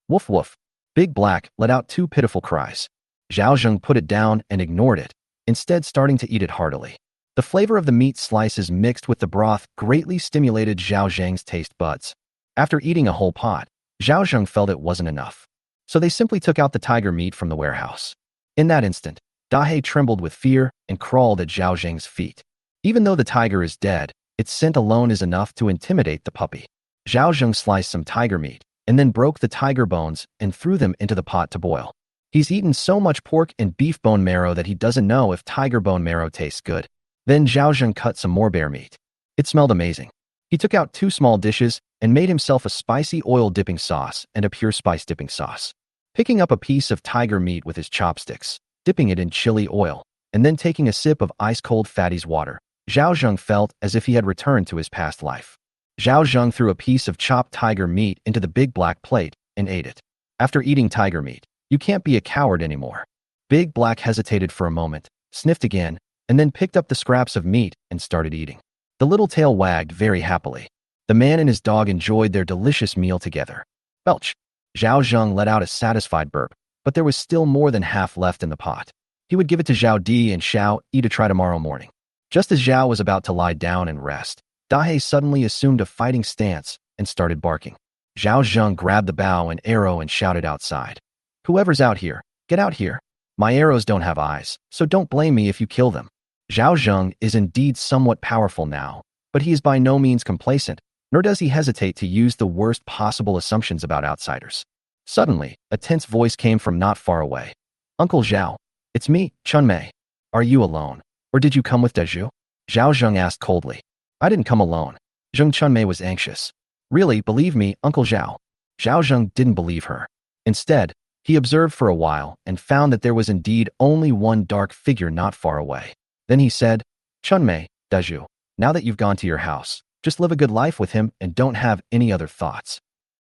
Woof woof. Big Black let out two pitiful cries. Zhao Zheng put it down and ignored it, instead starting to eat it heartily. The flavor of the meat slices mixed with the broth greatly stimulated Zhao Zheng's taste buds. After eating a whole pot, Zhao Zheng felt it wasn't enough. So they simply took out the tiger meat from the warehouse. In that instant, Dahe trembled with fear and crawled at Zhao Zheng's feet. Even though the tiger is dead, its scent alone is enough to intimidate the puppy. Zhao Zheng sliced some tiger meat and then broke the tiger bones and threw them into the pot to boil. He's eaten so much pork and beef bone marrow that he doesn't know if tiger bone marrow tastes good. Then Zhao Zheng cut some more bear meat. It smelled amazing. He took out two small dishes and made himself a spicy oil dipping sauce and a pure spice dipping sauce. Picking up a piece of tiger meat with his chopsticks, dipping it in chili oil, and then taking a sip of ice-cold Fatty's water, Zhao Zheng felt as if he had returned to his past life. Zhao Zheng threw a piece of chopped tiger meat into the big black plate and ate it. After eating tiger meat, you can't be a coward anymore. Big Black hesitated for a moment, sniffed again, and then picked up the scraps of meat and started eating. The little tail wagged very happily. The man and his dog enjoyed their delicious meal together. Belch. Zhao Zheng let out a satisfied burp, but there was still more than half left in the pot. He would give it to Zhao Di and Xiao Yi to try tomorrow morning. Just as Zhao was about to lie down and rest, Dahe suddenly assumed a fighting stance and started barking. Zhao Zheng grabbed the bow and arrow and shouted outside. Whoever's out here, get out here. My arrows don't have eyes, so don't blame me if you kill them. Zhao Zheng is indeed somewhat powerful now, but he is by no means complacent, nor does he hesitate to use the worst possible assumptions about outsiders. Suddenly, a tense voice came from not far away. Uncle Zhao, it's me, Chunmei. Are you alone, or did you come with Daju? Zhao Zheng asked coldly. I didn't come alone. Zheng Chunmei was anxious. Really, believe me, Uncle Zhao. Zhao Zheng didn't believe her. Instead, he observed for a while and found that there was indeed only one dark figure not far away. Then he said, Chunmei, Daju, now that you've gone to your house, just live a good life with him and don't have any other thoughts.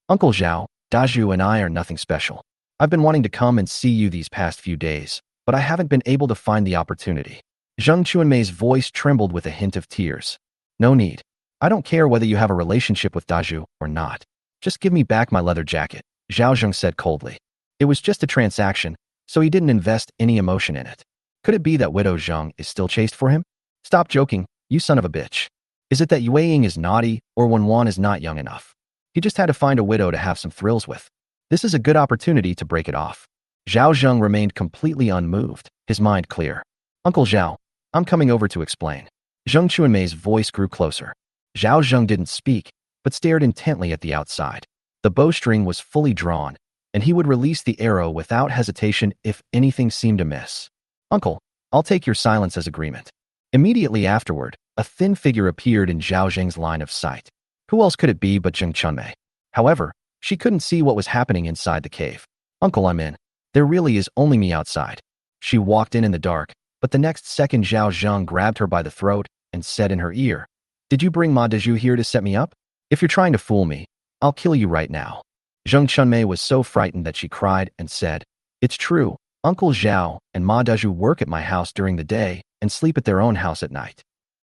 Uncle Zhao, Daju and I are nothing special. I've been wanting to come and see you these past few days, but I haven't been able to find the opportunity. Zheng Chunmei's voice trembled with a hint of tears. No need. I don't care whether you have a relationship with Daju or not. Just give me back my leather jacket, Zhao Zheng said coldly. It was just a transaction, so he didn't invest any emotion in it. Could it be that Widow Zheng is still chaste for him? Stop joking, you son of a bitch. Is it that Yue Ying is naughty or Wenwan is not young enough? He just had to find a widow to have some thrills with. This is a good opportunity to break it off. Zhao Zheng remained completely unmoved, his mind clear. Uncle Zhao, I'm coming over to explain. Zheng Chunmei's voice grew closer. Zhao Zheng didn't speak, but stared intently at the outside. The bowstring was fully drawn, and he would release the arrow without hesitation if anything seemed amiss. Uncle, I'll take your silence as agreement. Immediately afterward, a thin figure appeared in Zhao Zheng's line of sight. Who else could it be but Zheng Chunmei? However, she couldn't see what was happening inside the cave. Uncle, I'm in. There really is only me outside. She walked in the dark, but the next second Zhao Zheng grabbed her by the throat and said in her ear, Did you bring Ma Daju here to set me up? If you're trying to fool me, I'll kill you right now. Zheng Chunmei was so frightened that she cried and said, It's true, Uncle Zhao and Ma Daju work at my house during the day and sleep at their own house at night.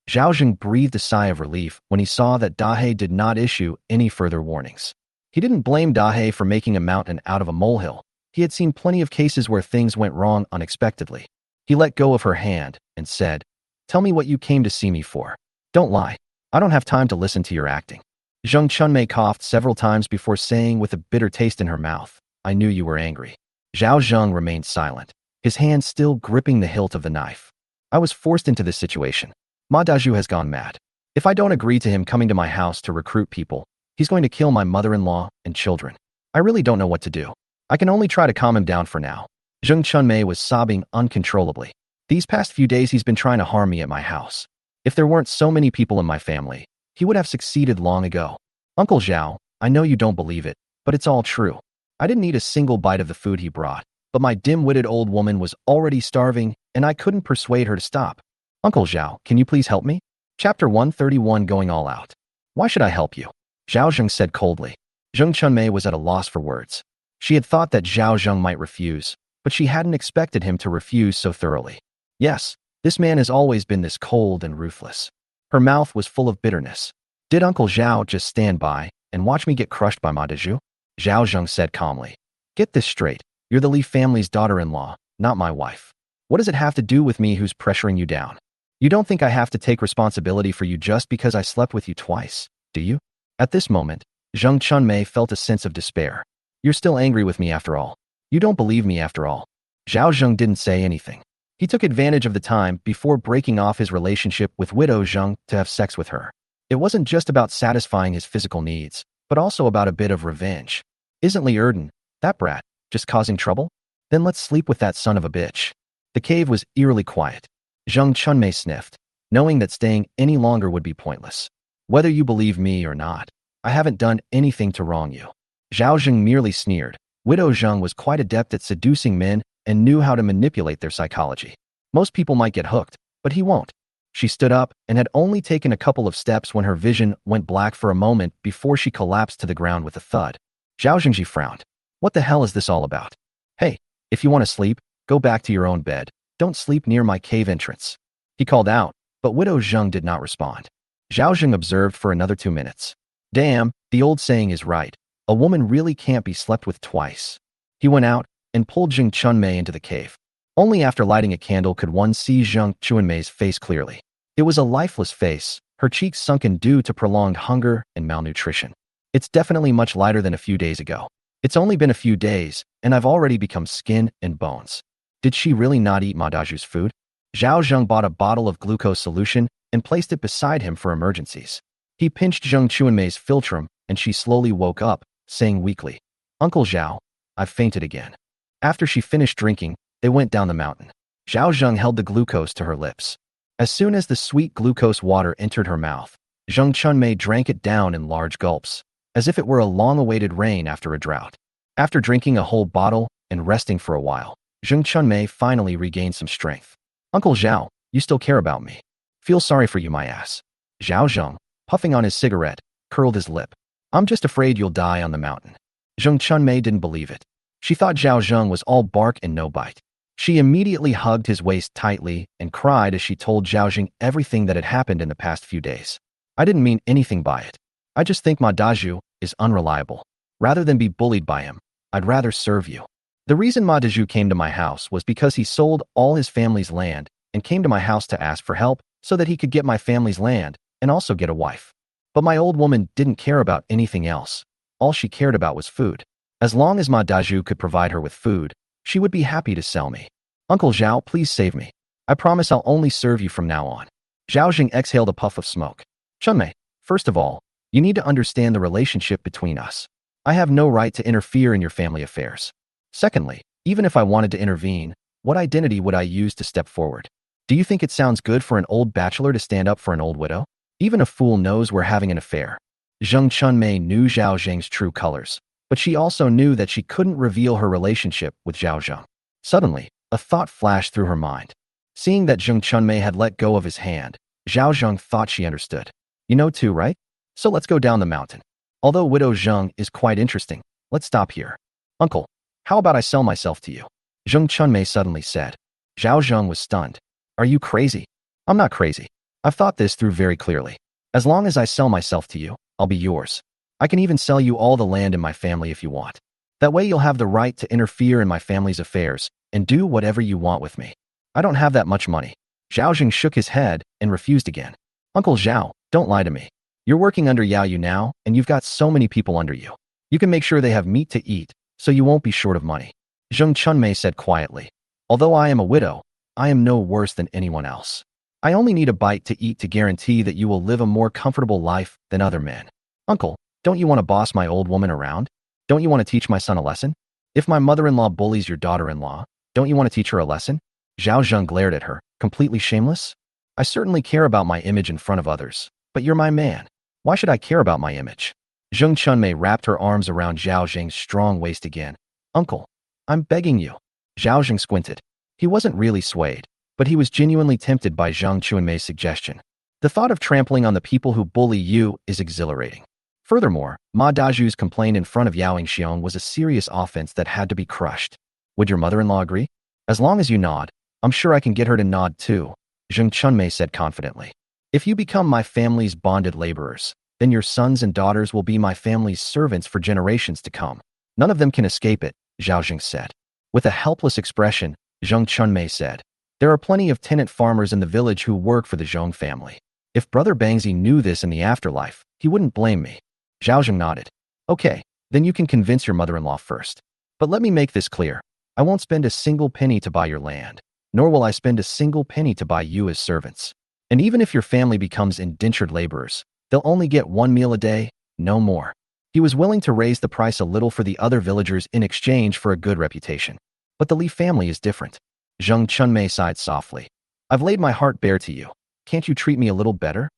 Zhao Zheng breathed a sigh of relief when he saw that Dahe did not issue any further warnings. He didn't blame Dahe for making a mountain out of a molehill. He had seen plenty of cases where things went wrong unexpectedly. He let go of her hand and said, Tell me what you came to see me for. Don't lie. I don't have time to listen to your acting. Zheng Chunmei coughed several times before saying with a bitter taste in her mouth, I knew you were angry. Zhao Zheng remained silent, his hand still gripping the hilt of the knife. I was forced into this situation. Ma Daju has gone mad. If I don't agree to him coming to my house to recruit people, he's going to kill my mother-in-law and children. I really don't know what to do. I can only try to calm him down for now. Zheng Chunmei was sobbing uncontrollably. These past few days he's been trying to harm me at my house. If there weren't so many people in my family, he would have succeeded long ago. Uncle Zhao, I know you don't believe it, but it's all true. I didn't eat a single bite of the food he brought, but my dim-witted old woman was already starving and I couldn't persuade her to stop. Uncle Zhao, can you please help me? Chapter 131 Going All Out. Why should I help you? Zhao Zheng said coldly. Zheng Chunmei was at a loss for words. She had thought that Zhao Zheng might refuse, but she hadn't expected him to refuse so thoroughly. Yes, This man has always been this cold and ruthless. Her mouth was full of bitterness. Did Uncle Zhao just stand by and watch me get crushed by Ma Dezhu? Zhao Zheng said calmly. Get this straight. You're the Li family's daughter-in-law, not my wife. What does it have to do with me who's pressuring you down? You don't think I have to take responsibility for you just because I slept with you twice, do you? At this moment, Zheng Chunmei felt a sense of despair. You're still angry with me after all. You don't believe me after all. Zhao Zheng didn't say anything. He took advantage of the time before breaking off his relationship with widow Zheng to have sex with her. It wasn't just about satisfying his physical needs, but also about a bit of revenge. Isn't Li Erden, that brat, just causing trouble? Then let's sleep with that son of a bitch. The cave was eerily quiet. Zheng Chunmei sniffed, knowing that staying any longer would be pointless. Whether you believe me or not, I haven't done anything to wrong you. Zhao Zheng merely sneered. Widow Zheng was quite adept at seducing men and knew how to manipulate their psychology. Most people might get hooked, but he won't. She stood up and had only taken a couple of steps when her vision went black for a moment before she collapsed to the ground with a thud. Zhao Zhengji frowned. What the hell is this all about? Hey, if you want to sleep, go back to your own bed. Don't sleep near my cave entrance. He called out, but widow Zheng did not respond. Zhao Zheng observed for another 2 minutes. Damn, the old saying is right. A woman really can't be slept with twice. He went out and pulled Zheng Chunmei into the cave. Only after lighting a candle could one see Zheng Chunmei's face clearly. It was a lifeless face, her cheeks sunken due to prolonged hunger and malnutrition. It's definitely much lighter than a few days ago. It's only been a few days, and I've already become skin and bones. Did she really not eat Ma Daju's food? Zhao Zheng bought a bottle of glucose solution and placed it beside him for emergencies. He pinched Zheng Chunmei's philtrum, and she slowly woke up, saying weakly, Uncle Zhao, I've fainted again. After she finished drinking, they went down the mountain. Zhao Zheng held the glucose to her lips. As soon as the sweet glucose water entered her mouth, Zheng Chunmei drank it down in large gulps, as if it were a long-awaited rain after a drought. After drinking a whole bottle and resting for a while, Zheng Chunmei finally regained some strength. Uncle Zhao, you still care about me. Feel sorry for you, my ass. Zhao Zheng, puffing on his cigarette, curled his lip. I'm just afraid you'll die on the mountain. Zheng Chunmei didn't believe it. She thought Zhao Zheng was all bark and no bite. She immediately hugged his waist tightly and cried as she told Zhao Zheng everything that had happened in the past few days. I didn't mean anything by it. I just think Ma Daju is unreliable. Rather than be bullied by him, I'd rather serve you. The reason Ma Daju came to my house was because he sold all his family's land and came to my house to ask for help so that he could get my family's land and also get a wife. But my old woman didn't care about anything else. All she cared about was food. As long as Ma Daju could provide her with food, she would be happy to sell me. Uncle Zhao, please save me. I promise I'll only serve you from now on. Zhao Zheng exhaled a puff of smoke. Chunmei, first of all, you need to understand the relationship between us. I have no right to interfere in your family affairs. Secondly, even if I wanted to intervene, what identity would I use to step forward? Do you think it sounds good for an old bachelor to stand up for an old widow? Even a fool knows we're having an affair. Zheng Chunmei knew Zhao Zheng's true colors, but she also knew that she couldn't reveal her relationship with Zhao Zheng. Suddenly, a thought flashed through her mind. Seeing that Zheng Chunmei had let go of his hand, Zhao Zheng thought she understood. You know too, right? So let's go down the mountain. Although Widow Zheng is quite interesting, let's stop here. Uncle, how about I sell myself to you? Zheng Chunmei suddenly said. Zhao Zheng was stunned. Are you crazy? I'm not crazy. I've thought this through very clearly. As long as I sell myself to you, I'll be yours. I can even sell you all the land in my family if you want. That way you'll have the right to interfere in my family's affairs and do whatever you want with me. I don't have that much money. Zhao Zheng shook his head and refused again. Uncle Zhao, don't lie to me. You're working under Yao Yu now, and you've got so many people under you. You can make sure they have meat to eat, so you won't be short of money. Zheng Chunmei said quietly. Although I am a widow, I am no worse than anyone else. I only need a bite to eat to guarantee that you will live a more comfortable life than other men. Uncle, don't you want to boss my old woman around? Don't you want to teach my son a lesson? If my mother-in-law bullies your daughter-in-law, don't you want to teach her a lesson? Zhao Zheng glared at her, completely shameless. I certainly care about my image in front of others, but you're my man. Why should I care about my image? Zheng Chunmei wrapped her arms around Zhao Zheng's strong waist again. Uncle, I'm begging you. Zhao Zheng squinted. He wasn't really swayed, but he was genuinely tempted by Zheng Chunmei's suggestion. The thought of trampling on the people who bully you is exhilarating. Furthermore, Ma Daju's complaint in front of Yao Xiong was a serious offense that had to be crushed. Would your mother-in-law agree? As long as you nod, I'm sure I can get her to nod too. Zheng Chunmei said confidently. If you become my family's bonded laborers, then your sons and daughters will be my family's servants for generations to come. None of them can escape it, Zhao Zheng said. With a helpless expression, Zheng Chunmei said, there are plenty of tenant farmers in the village who work for the Zheng family. If Brother Bangzi knew this in the afterlife, he wouldn't blame me. Zhao Zheng nodded. Okay, then you can convince your mother-in-law first. But let me make this clear. I won't spend a single penny to buy your land, nor will I spend a single penny to buy you as servants. And even if your family becomes indentured laborers, they'll only get one meal a day, no more. He was willing to raise the price a little for the other villagers in exchange for a good reputation. But the Li family is different. Zheng Chunmei sighed softly. I've laid my heart bare to you. Can't you treat me a little better?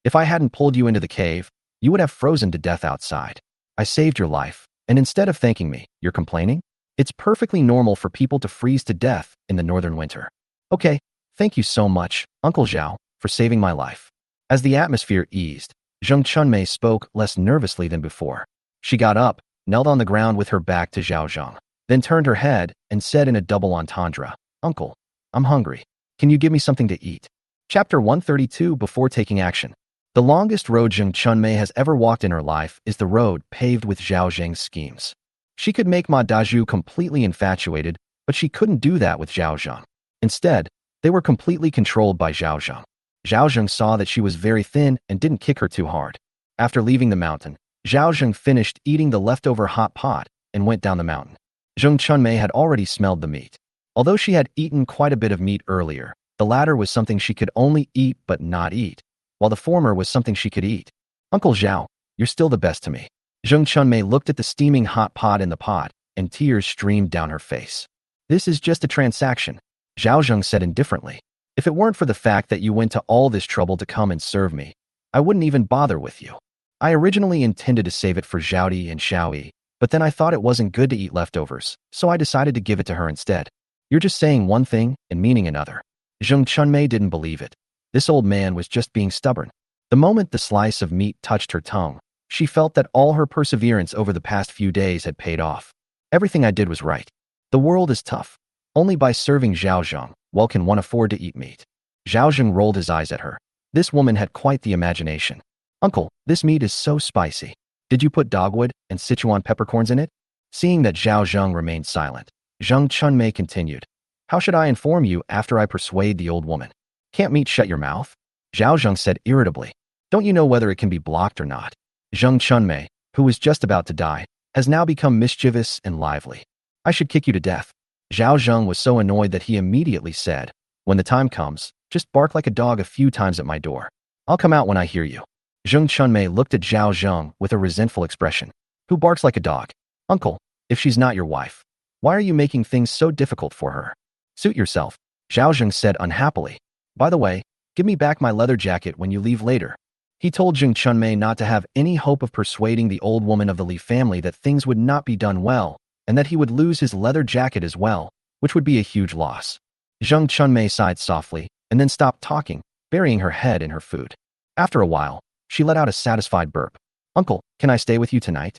If I hadn't pulled you into the cave, you would have frozen to death outside. I saved your life, and instead of thanking me, you're complaining? It's perfectly normal for people to freeze to death in the northern winter. Okay, thank you so much, Uncle Zhao, for saving my life. As the atmosphere eased, Zheng Chunmei spoke less nervously than before. She got up, knelt on the ground with her back to Zhao Zheng, then turned her head and said in a double entendre, Uncle, I'm hungry. Can you give me something to eat? Chapter 132. Before taking action. The longest road Zheng Chunmei has ever walked in her life is the road paved with Zhao Zheng's schemes. She could make Ma Dazhu completely infatuated, but she couldn't do that with Zhao Zheng. Instead, they were completely controlled by Zhao Zheng. Zhao Zheng saw that she was very thin and didn't kick her too hard. After leaving the mountain, Zhao Zheng finished eating the leftover hot pot and went down the mountain. Zheng Chunmei had already smelled the meat. Although she had eaten quite a bit of meat earlier, the latter was something she could only eat but not eat, while the former was something she could eat. Uncle Zhao, you're still the best to me. Zheng Chunmei looked at the steaming hot pot in the pot, and tears streamed down her face. This is just a transaction, Zhao Zheng said indifferently. If it weren't for the fact that you went to all this trouble to come and serve me, I wouldn't even bother with you. I originally intended to save it for Zhaodi and Xiaoyi, but then I thought it wasn't good to eat leftovers, so I decided to give it to her instead. You're just saying one thing and meaning another. Zheng Chunmei didn't believe it. This old man was just being stubborn. The moment the slice of meat touched her tongue, she felt that all her perseverance over the past few days had paid off. Everything I did was right. The world is tough. Only by serving Zhao Zheng, well, can one afford to eat meat. Zhao Zheng rolled his eyes at her. This woman had quite the imagination. Uncle, this meat is so spicy. Did you put dogwood and Sichuan peppercorns in it? Seeing that Zhao Zheng remained silent, Zheng Chunmei continued. How should I inform you after I persuade the old woman? Can't meat shut your mouth? Zhao Zheng said irritably. Don't you know whether it can be blocked or not? Zheng Chunmei, who was just about to die, has now become mischievous and lively. I should kick you to death. Zhao Zheng was so annoyed that he immediately said, when the time comes, just bark like a dog a few times at my door. I'll come out when I hear you. Zheng Chunmei looked at Zhao Zheng with a resentful expression. Who barks like a dog? Uncle, if she's not your wife, why are you making things so difficult for her? Suit yourself, Zhao Zheng said unhappily. By the way, give me back my leather jacket when you leave later. He told Zheng Chunmei not to have any hope of persuading the old woman of the Li family that things would not be done well, and that he would lose his leather jacket as well, which would be a huge loss. Zheng Chunmei sighed softly, and then stopped talking, burying her head in her food. After a while, she let out a satisfied burp. Uncle, can I stay with you tonight?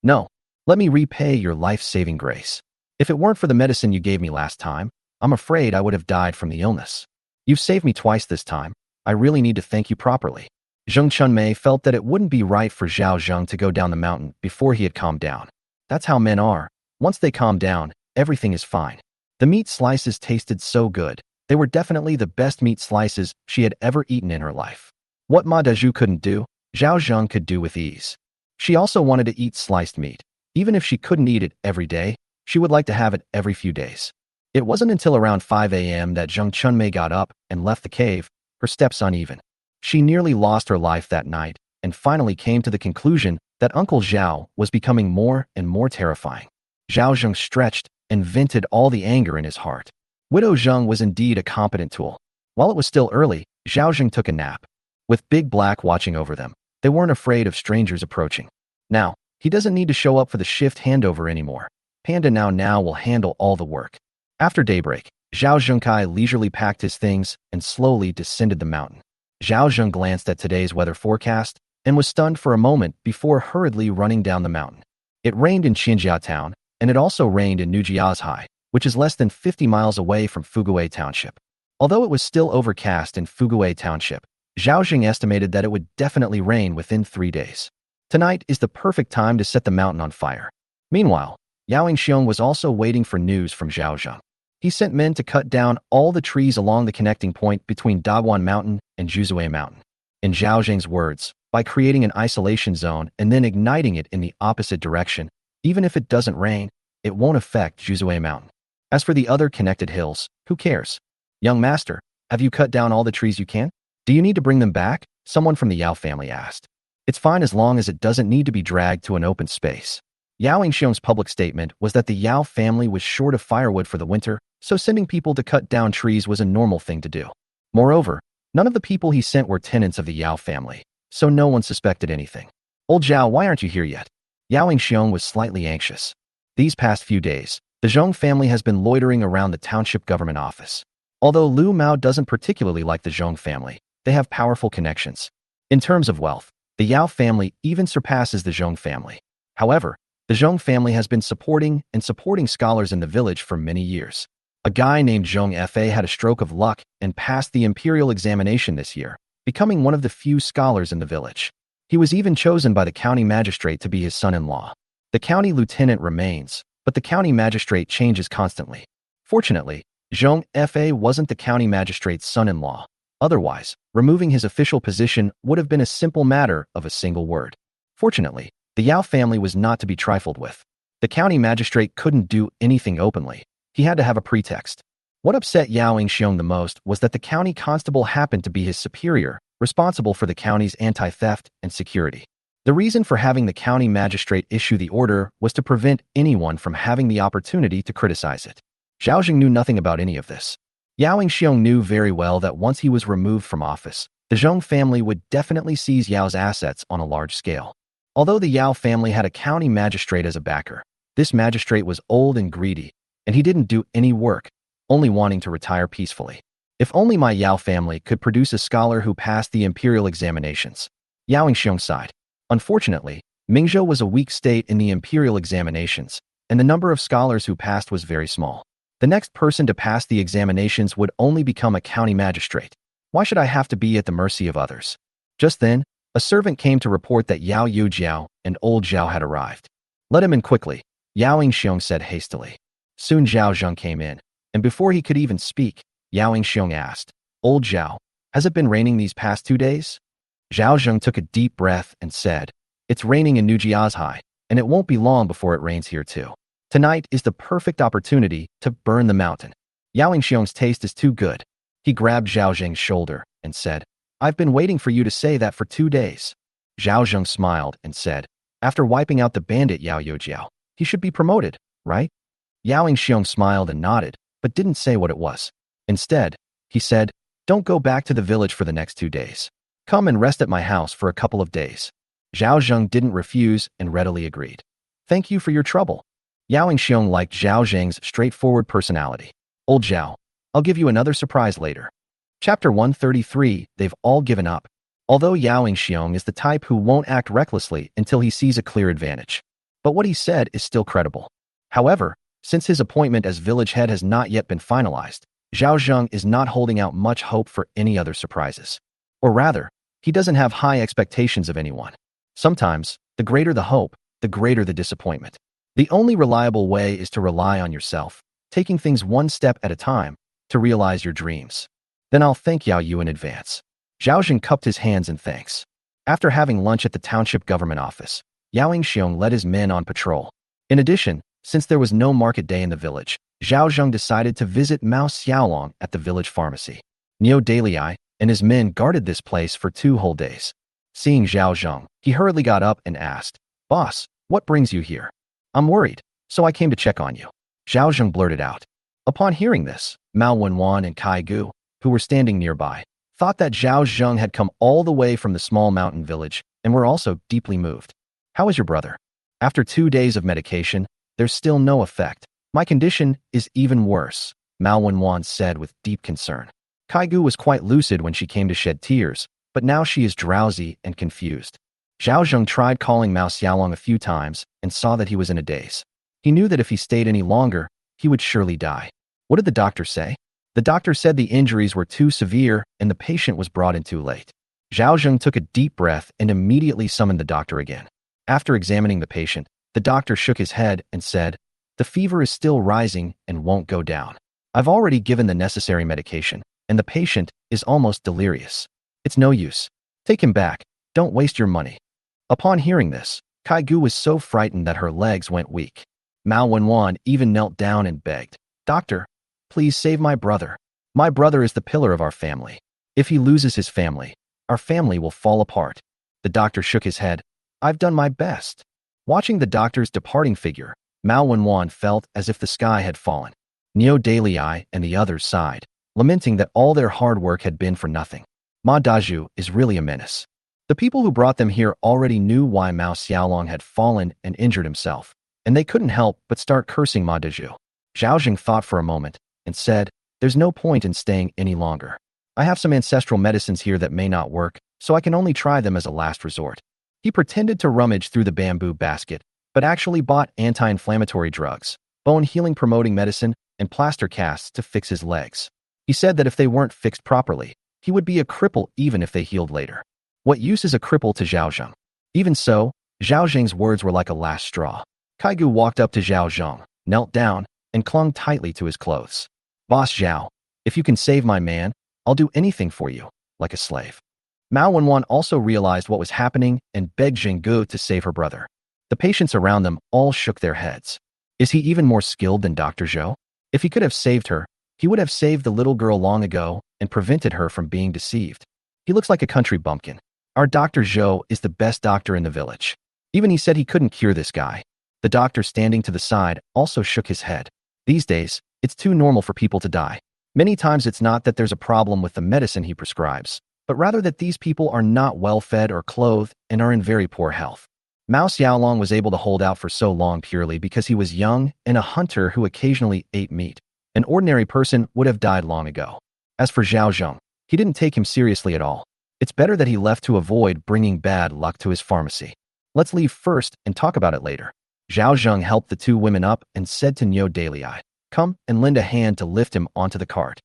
No. Let me repay your life-saving grace. If it weren't for the medicine you gave me last time, I'm afraid I would have died from the illness. You've saved me twice this time. I really need to thank you properly. Zheng Chunmei felt that it wouldn't be right for Zhao Zheng to go down the mountain before he had calmed down. That's how men are. Once they calm down, everything is fine. The meat slices tasted so good. They were definitely the best meat slices she had ever eaten in her life. What Ma Dazhu couldn't do, Zhao Zheng could do with ease. She also wanted to eat sliced meat. Even if she couldn't eat it every day, she would like to have it every few days. It wasn't until around 5 a.m. that Zheng Chunmei got up and left the cave, her steps uneven. She nearly lost her life that night, and finally came to the conclusion that Uncle Zhao was becoming more and more terrifying. Zhao Zheng stretched and vented all the anger in his heart. Widow Zheng was indeed a competent tool. While it was still early, Zhao Zheng took a nap. With Big Black watching over them, they weren't afraid of strangers approaching. Now, he doesn't need to show up for the shift handover anymore. Panda now will handle all the work. After daybreak, Zhao Zhengkai leisurely packed his things and slowly descended the mountain. Zhao Zheng glanced at today's weather forecast and was stunned for a moment before hurriedly running down the mountain. It rained in Xinjia town, and it also rained in Nujiazhai, which is less than 50 miles away from Fuguay Township. Although it was still overcast in Fugue Township, Zhao Zheng estimated that it would definitely rain within 3 days. Tonight is the perfect time to set the mountain on fire. Meanwhile, Yao Xiong was also waiting for news from Zhao Zheng. He sent men to cut down all the trees along the connecting point between Daguan Mountain and Juzue Mountain. In Zhao Zheng's words, by creating an isolation zone and then igniting it in the opposite direction, even if it doesn't rain, it won't affect Juzue Mountain. As for the other connected hills, who cares? Young master, have you cut down all the trees you can? Do you need to bring them back? Someone from the Yao family asked. It's fine as long as it doesn't need to be dragged to an open space. Yao Xiong's public statement was that the Yao family was short of firewood for the winter, so sending people to cut down trees was a normal thing to do. Moreover, none of the people he sent were tenants of the Yao family, so no one suspected anything. Old Zhao, why aren't you here yet? Yao Xiong was slightly anxious. These past few days, the Zheng family has been loitering around the township government office. Although Lu Mao doesn't particularly like the Zheng family, they have powerful connections. In terms of wealth, the Yao family even surpasses the Zheng family. However, the Zheng family has been supporting scholars in the village for many years. A guy named Zheng Fa had a stroke of luck and passed the imperial examination this year, becoming one of the few scholars in the village. He was even chosen by the county magistrate to be his son-in-law. The county lieutenant remains, but the county magistrate changes constantly. Fortunately, Zheng Fa wasn't the county magistrate's son-in-law. Otherwise, removing his official position would have been a simple matter of a single word. Fortunately, the Yao family was not to be trifled with. The county magistrate couldn't do anything openly. He had to have a pretext. What upset Yao Xiong the most was that the county constable happened to be his superior, responsible for the county's anti-theft and security. The reason for having the county magistrate issue the order was to prevent anyone from having the opportunity to criticize it. Zhao Zheng knew nothing about any of this. Yao Xiong knew very well that once he was removed from office, the Zheng family would definitely seize Yao's assets on a large scale. Although the Yao family had a county magistrate as a backer, this magistrate was old and greedy, and he didn't do any work, only wanting to retire peacefully. If only my Yao family could produce a scholar who passed the imperial examinations. Yao Xiong sighed. Unfortunately, Mingzhou was a weak state in the imperial examinations, and the number of scholars who passed was very small. The next person to pass the examinations would only become a county magistrate. Why should I have to be at the mercy of others? Just then, a servant came to report that Yao Yujiao and old Zhao had arrived. Let him in quickly, Yao Xiong said hastily. Soon Zhao Zheng came in, and before he could even speak, Yao Xiong asked, Old Zhao, has it been raining these past 2 days? Zhao Zheng took a deep breath and said, It's raining in Nujiazhai, and it won't be long before it rains here too. Tonight is the perfect opportunity to burn the mountain. Yao Xiong's taste is too good. He grabbed Zhao Zheng's shoulder and said, I've been waiting for you to say that for 2 days. Zhao Zheng smiled and said, After wiping out the bandit Yao Yujiao, he should be promoted, right? Yao Xiong smiled and nodded, but didn't say what it was. Instead, he said, Don't go back to the village for the next 2 days. Come and rest at my house for a couple of days. Zhao Zheng didn't refuse and readily agreed. Thank you for your trouble. Yao Xiong liked Zhao Zheng's straightforward personality. Old Zhao, I'll give you another surprise later. Chapter 133, They've all given up. Although Yao Xiong is the type who won't act recklessly until he sees a clear advantage. But what he said is still credible. However, since his appointment as village head has not yet been finalized, Zhao Zheng is not holding out much hope for any other surprises. Or rather, he doesn't have high expectations of anyone. Sometimes, the greater the hope, the greater the disappointment. The only reliable way is to rely on yourself, taking things one step at a time, to realize your dreams. Then I'll thank Yao Yu in advance. Zhao Zheng cupped his hands in thanks. After having lunch at the township government office, Yao Xiong led his men on patrol. In addition, since there was no market day in the village, Zhao Zheng decided to visit Mao Xiaolong at the village pharmacy. Niu Dalai and his men guarded this place for 2 whole days. Seeing Zhao Zheng, he hurriedly got up and asked, Boss, what brings you here? I'm worried, so I came to check on you. Zhao Zheng blurted out. Upon hearing this, Mao Wenwan and Kai Gu, who were standing nearby, thought that Zhao Zheng had come all the way from the small mountain village and were also deeply moved. How is your brother? After 2 days of medication, there's still no effect. My condition is even worse, Mao Wenwan said with deep concern. Kai Gu was quite lucid when she came to shed tears, but now she is drowsy and confused. Zhao Zheng tried calling Mao Xiaolong a few times and saw that he was in a daze. He knew that if he stayed any longer, he would surely die. What did the doctor say? The doctor said the injuries were too severe and the patient was brought in too late. Zhao Zheng took a deep breath and immediately summoned the doctor again. After examining the patient, the doctor shook his head and said, "The fever is still rising and won't go down. I've already given the necessary medication, and the patient is almost delirious. It's no use. Take him back. Don't waste your money." Upon hearing this, Kai Gu was so frightened that her legs went weak. Mao Wenwan even knelt down and begged, "Doctor, please save my brother. My brother is the pillar of our family. If he loses his family, our family will fall apart." The doctor shook his head. "I've done my best." Watching the doctor's departing figure, Mao Wenwan felt as if the sky had fallen. Neo Dalai and the others sighed, lamenting that all their hard work had been for nothing. Ma Dazhu is really a menace. The people who brought them here already knew why Mao Xiaolong had fallen and injured himself, and they couldn't help but start cursing Ma Dazhu. Zhao Zheng thought for a moment and said, "There's no point in staying any longer. I have some ancestral medicines here that may not work, so I can only try them as a last resort." He pretended to rummage through the bamboo basket, but actually bought anti-inflammatory drugs, bone healing promoting medicine, and plaster casts to fix his legs. He said that if they weren't fixed properly, he would be a cripple even if they healed later. What use is a cripple to Zhao Zheng? Even so, Zhao Zheng's words were like a last straw. Kai Gu walked up to Zhao Zheng, knelt down, and clung tightly to his clothes. "Boss Zhao, if you can save my man, I'll do anything for you, like a slave." Mao Wenwan also realized what was happening and begged Zhenggu to save her brother. The patients around them all shook their heads. Is he even more skilled than Dr. Zhou? If he could have saved her, he would have saved the little girl long ago and prevented her from being deceived. He looks like a country bumpkin. Our Dr. Zhou is the best doctor in the village. Even he said he couldn't cure this guy. The doctor standing to the side also shook his head. These days, it's too normal for people to die. Many times it's not that there's a problem with the medicine he prescribes, but rather that these people are not well fed or clothed and are in very poor health. Mao Xiaolong was able to hold out for so long purely because he was young and a hunter who occasionally ate meat. An ordinary person would have died long ago. As for Zhao Zheng, he didn't take him seriously at all. It's better that he left to avoid bringing bad luck to his pharmacy. Let's leave first and talk about it later. Zhao Zheng helped the two women up and said to Neo Dalai, "Come and lend a hand to lift him onto the cart."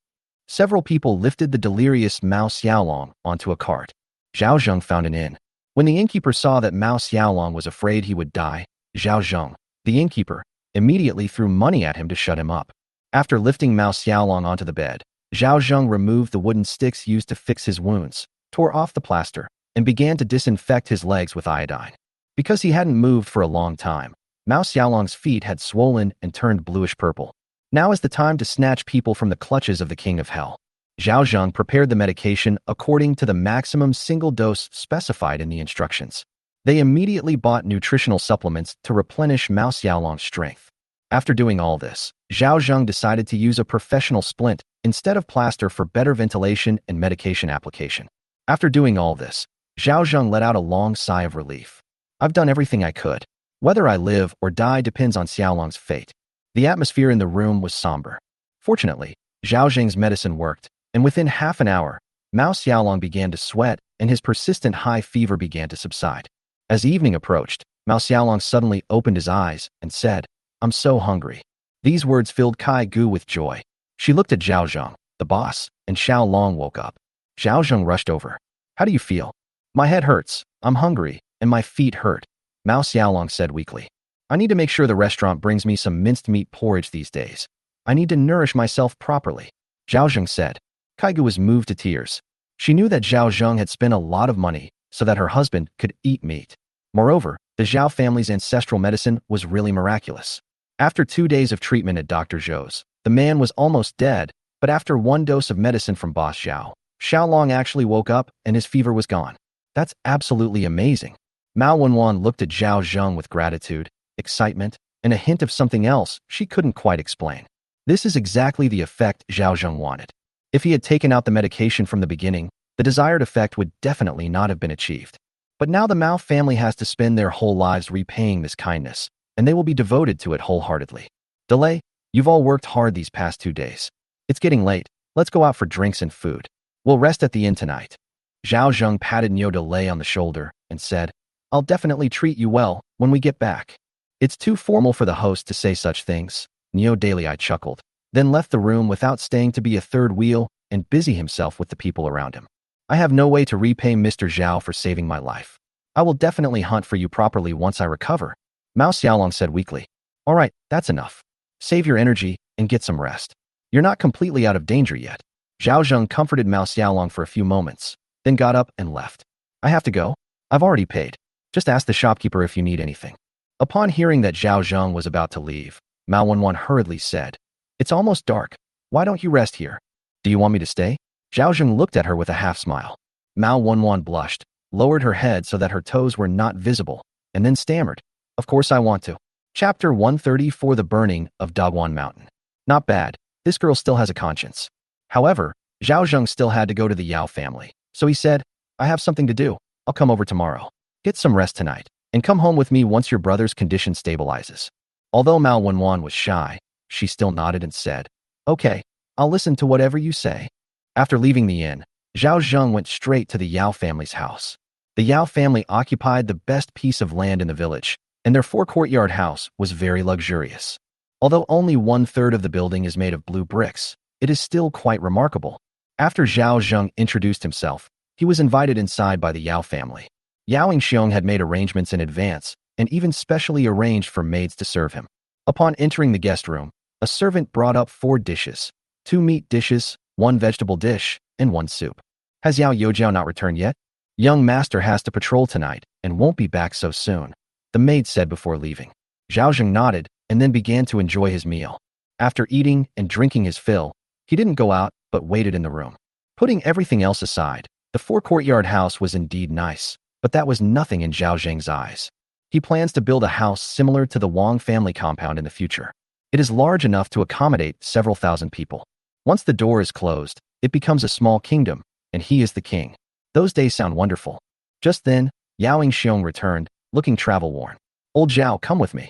Several people lifted the delirious Mao Xiaolong onto a cart. Zhao Zheng found an inn. When the innkeeper saw that Mao Xiaolong was afraid he would die, Zhao Zheng, the innkeeper, immediately threw money at him to shut him up. After lifting Mao Xiaolong onto the bed, Zhao Zheng removed the wooden sticks used to fix his wounds, tore off the plaster, and began to disinfect his legs with iodine. Because he hadn't moved for a long time, Mao Xiaolong's feet had swollen and turned bluish-purple. Now is the time to snatch people from the clutches of the King of Hell. Zhao Zheng prepared the medication according to the maximum single dose specified in the instructions. They immediately bought nutritional supplements to replenish Mao Xiaolong's strength. After doing all this, Zhao Zheng decided to use a professional splint instead of plaster for better ventilation and medication application. After doing all this, Zhao Zheng let out a long sigh of relief. "I've done everything I could. Whether I live or die depends on Xiaolong's fate." The atmosphere in the room was somber. Fortunately, Zhao Zheng's medicine worked, and within half an hour, Mao Xiaolong began to sweat and his persistent high fever began to subside. As evening approached, Mao Xiaolong suddenly opened his eyes and said, "I'm so hungry." These words filled Kai Gu with joy. She looked at Zhao Zheng, the boss, and Xiao Long woke up. Zhao Zheng rushed over. "How do you feel?" "My head hurts, I'm hungry, and my feet hurt," Mao Xiaolong said weakly. "I need to make sure the restaurant brings me some minced meat porridge these days. I need to nourish myself properly," Zhao Zheng said. Kai Gu was moved to tears. She knew that Zhao Zheng had spent a lot of money so that her husband could eat meat. Moreover, the Zhao family's ancestral medicine was really miraculous. After 2 days of treatment at Dr. Zhou's, the man was almost dead, but after 1 dose of medicine from Boss Zhao, Xiao Long actually woke up and his fever was gone. That's absolutely amazing. Mao Wenwan looked at Zhao Zheng with gratitude, excitement, and a hint of something else she couldn't quite explain. This is exactly the effect Zhao Zheng wanted. If he had taken out the medication from the beginning, the desired effect would definitely not have been achieved. But now the Mao family has to spend their whole lives repaying this kindness, and they will be devoted to it wholeheartedly. "Delay, you've all worked hard these past 2 days. It's getting late. Let's go out for drinks and food. We'll rest at the inn tonight." Zhao Zheng patted Neo Delay on the shoulder and said, "I'll definitely treat you well when we get back." "It's too formal for the host to say such things," Neo Dalai chuckled. then left the room without staying to be a third wheel and busy himself with the people around him. I have no way to repay Mr. Zhao for saving my life. I will definitely hunt for you properly once I recover, Mao Xiaolong said weakly. All right, that's enough. Save your energy and get some rest. You're not completely out of danger yet. Zhao Zheng comforted Mao Xiaolong for a few moments, then got up and left. I have to go. I've already paid. Just ask the shopkeeper if you need anything. Upon hearing that Zhao Zheng was about to leave, Mao Wenwan hurriedly said, It's almost dark. Why don't you rest here? Do you want me to stay? Zhao Zheng looked at her with a half-smile. Mao Wenwan blushed, lowered her head so that her toes were not visible, and then stammered, Of course I want to. Chapter 134 The Burning of Dagwan Mountain. Not bad. This girl still has a conscience. However, Zhao Zheng still had to go to the Yao family, so he said, I have something to do. I'll come over tomorrow. Get some rest tonight, and come home with me once your brother's condition stabilizes. Although Mao Wenwan was shy, she still nodded and said, Okay, I'll listen to whatever you say. After leaving the inn, Zhao Zheng went straight to the Yao family's house. The Yao family occupied the best piece of land in the village, and their four-courtyard house was very luxurious. Although only 1/3 of the building is made of blue bricks, it is still quite remarkable. After Zhao Zheng introduced himself, he was invited inside by the Yao family. Yao Yingxiong had made arrangements in advance and even specially arranged for maids to serve him. Upon entering the guest room, a servant brought up 4 dishes, 2 meat dishes, 1 vegetable dish, and 1 soup. Has Yao Youjiao not returned yet? Young master has to patrol tonight and won't be back so soon, the maid said before leaving. Zhao Zheng nodded and then began to enjoy his meal. After eating and drinking his fill, he didn't go out but waited in the room. Putting everything else aside, the four-courtyard house was indeed nice, but that was nothing in Zhao Zheng's eyes. He plans to build a house similar to the Wang family compound in the future. It is large enough to accommodate several thousand people. Once the door is closed, it becomes a small kingdom, and he is the king. Those days sound wonderful. Just then, Yao Yingxiong returned, looking travel-worn. Old Zhao, come with me.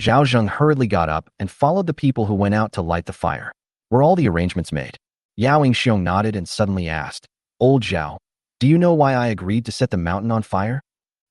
Zhao Zheng hurriedly got up and followed the people who went out to light the fire. Were all the arrangements made? Yao Yingxiong nodded and suddenly asked, Old Zhao, do you know why I agreed to set the mountain on fire?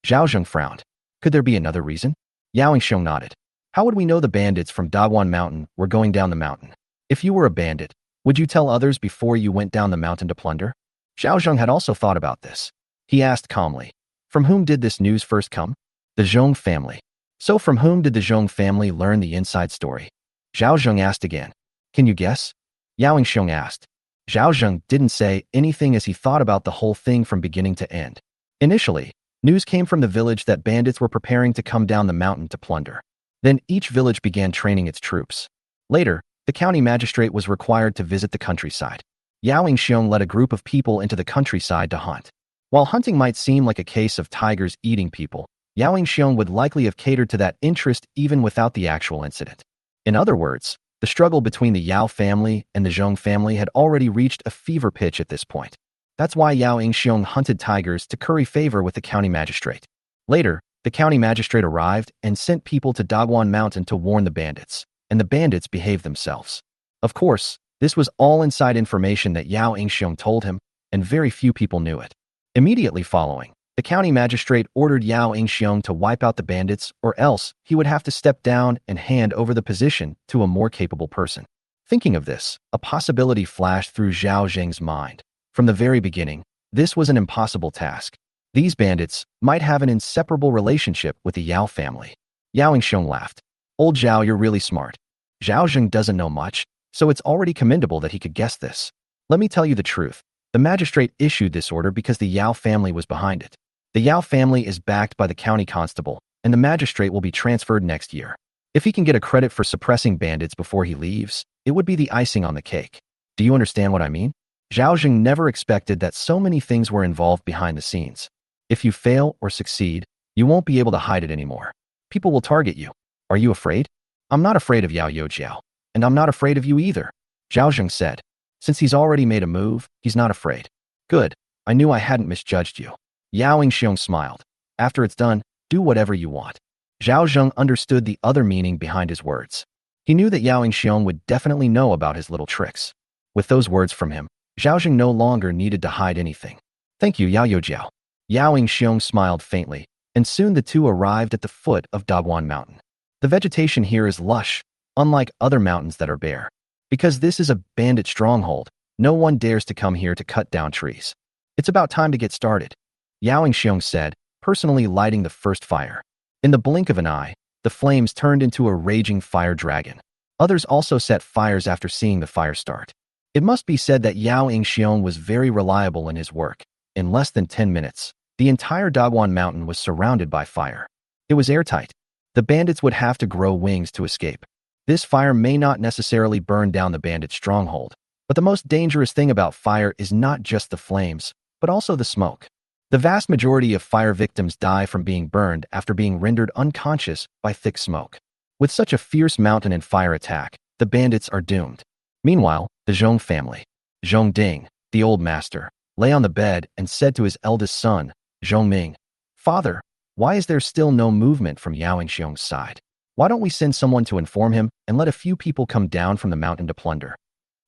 Zhao Zheng frowned. Could there be another reason? Yao Yingxiong nodded. How would we know the bandits from Dagwan Mountain were going down the mountain? If you were a bandit, would you tell others before you went down the mountain to plunder? Zhao Zheng had also thought about this. He asked calmly, From whom did this news first come? The Zhong family. So from whom did the Zhong family learn the inside story? Zhao Zheng asked again. Can you guess? Yao Yingxiong asked. Zhao Zheng didn't say anything as he thought about the whole thing from beginning to end. Initially, news came from the village that bandits were preparing to come down the mountain to plunder. Then each village began training its troops. Later, the county magistrate was required to visit the countryside. Yao Yingxiong led a group of people into the countryside to hunt. While hunting might seem like a case of tigers eating people, Yao Yingxiong would likely have catered to that interest even without the actual incident. In other words, the struggle between the Yao family and the Zhong family had already reached a fever pitch at this point. That's why Yao Yingxiong hunted tigers to curry favor with the county magistrate. Later, the county magistrate arrived and sent people to Dagwan Mountain to warn the bandits, and the bandits behaved themselves. Of course, this was all inside information that Yao Yingxiong told him, and very few people knew it. Immediately following, the county magistrate ordered Yao Yingxiong to wipe out the bandits, or else he would have to step down and hand over the position to a more capable person. Thinking of this, a possibility flashed through Zhao Zheng's mind. From the very beginning, this was an impossible task. These bandits might have an inseparable relationship with the Yao family. Yao Yingxiong laughed. Old Zhao, you're really smart. Zhao Zheng doesn't know much, so it's already commendable that he could guess this. Let me tell you the truth. The magistrate issued this order because the Yao family was behind it. The Yao family is backed by the county constable, and the magistrate will be transferred next year. If he can get a credit for suppressing bandits before he leaves, it would be the icing on the cake. Do you understand what I mean? Zhao Zheng never expected that so many things were involved behind the scenes. If you fail or succeed, you won't be able to hide it anymore. People will target you. Are you afraid? I'm not afraid of Yao Youjiao, and I'm not afraid of you either, Zhao Zheng said. Since he's already made a move, he's not afraid. Good. I knew I hadn't misjudged you. Yao Yingxiong smiled. After it's done, do whatever you want. Zhao Zheng understood the other meaning behind his words. He knew that Yao Yingxiong would definitely know about his little tricks. With those words from him, Zhao Zheng no longer needed to hide anything. Thank you, Yao Youjiao. Yao Yingxiong smiled faintly, and soon the two arrived at the foot of Dagwan Mountain. The vegetation here is lush, unlike other mountains that are bare. Because this is a bandit stronghold, no one dares to come here to cut down trees. It's about time to get started, Yao Ingxiong said, personally lighting the first fire. In the blink of an eye, the flames turned into a raging fire dragon. Others also set fires after seeing the fire start. It must be said that Yao Ingxiong was very reliable in his work. In less than 10 minutes, the entire Dagwan Mountain was surrounded by fire. It was airtight. The bandits would have to grow wings to escape. This fire may not necessarily burn down the bandit stronghold, but the most dangerous thing about fire is not just the flames, but also the smoke. The vast majority of fire victims die from being burned after being rendered unconscious by thick smoke. With such a fierce mountain and fire attack, the bandits are doomed. Meanwhile, the Zheng family. Zhong Ding, the old master, lay on the bed and said to his eldest son, Zhong Ming, "Father, why is there still no movement from Yao Ingxiong's side? Why don't we send someone to inform him and let a few people come down from the mountain to plunder?"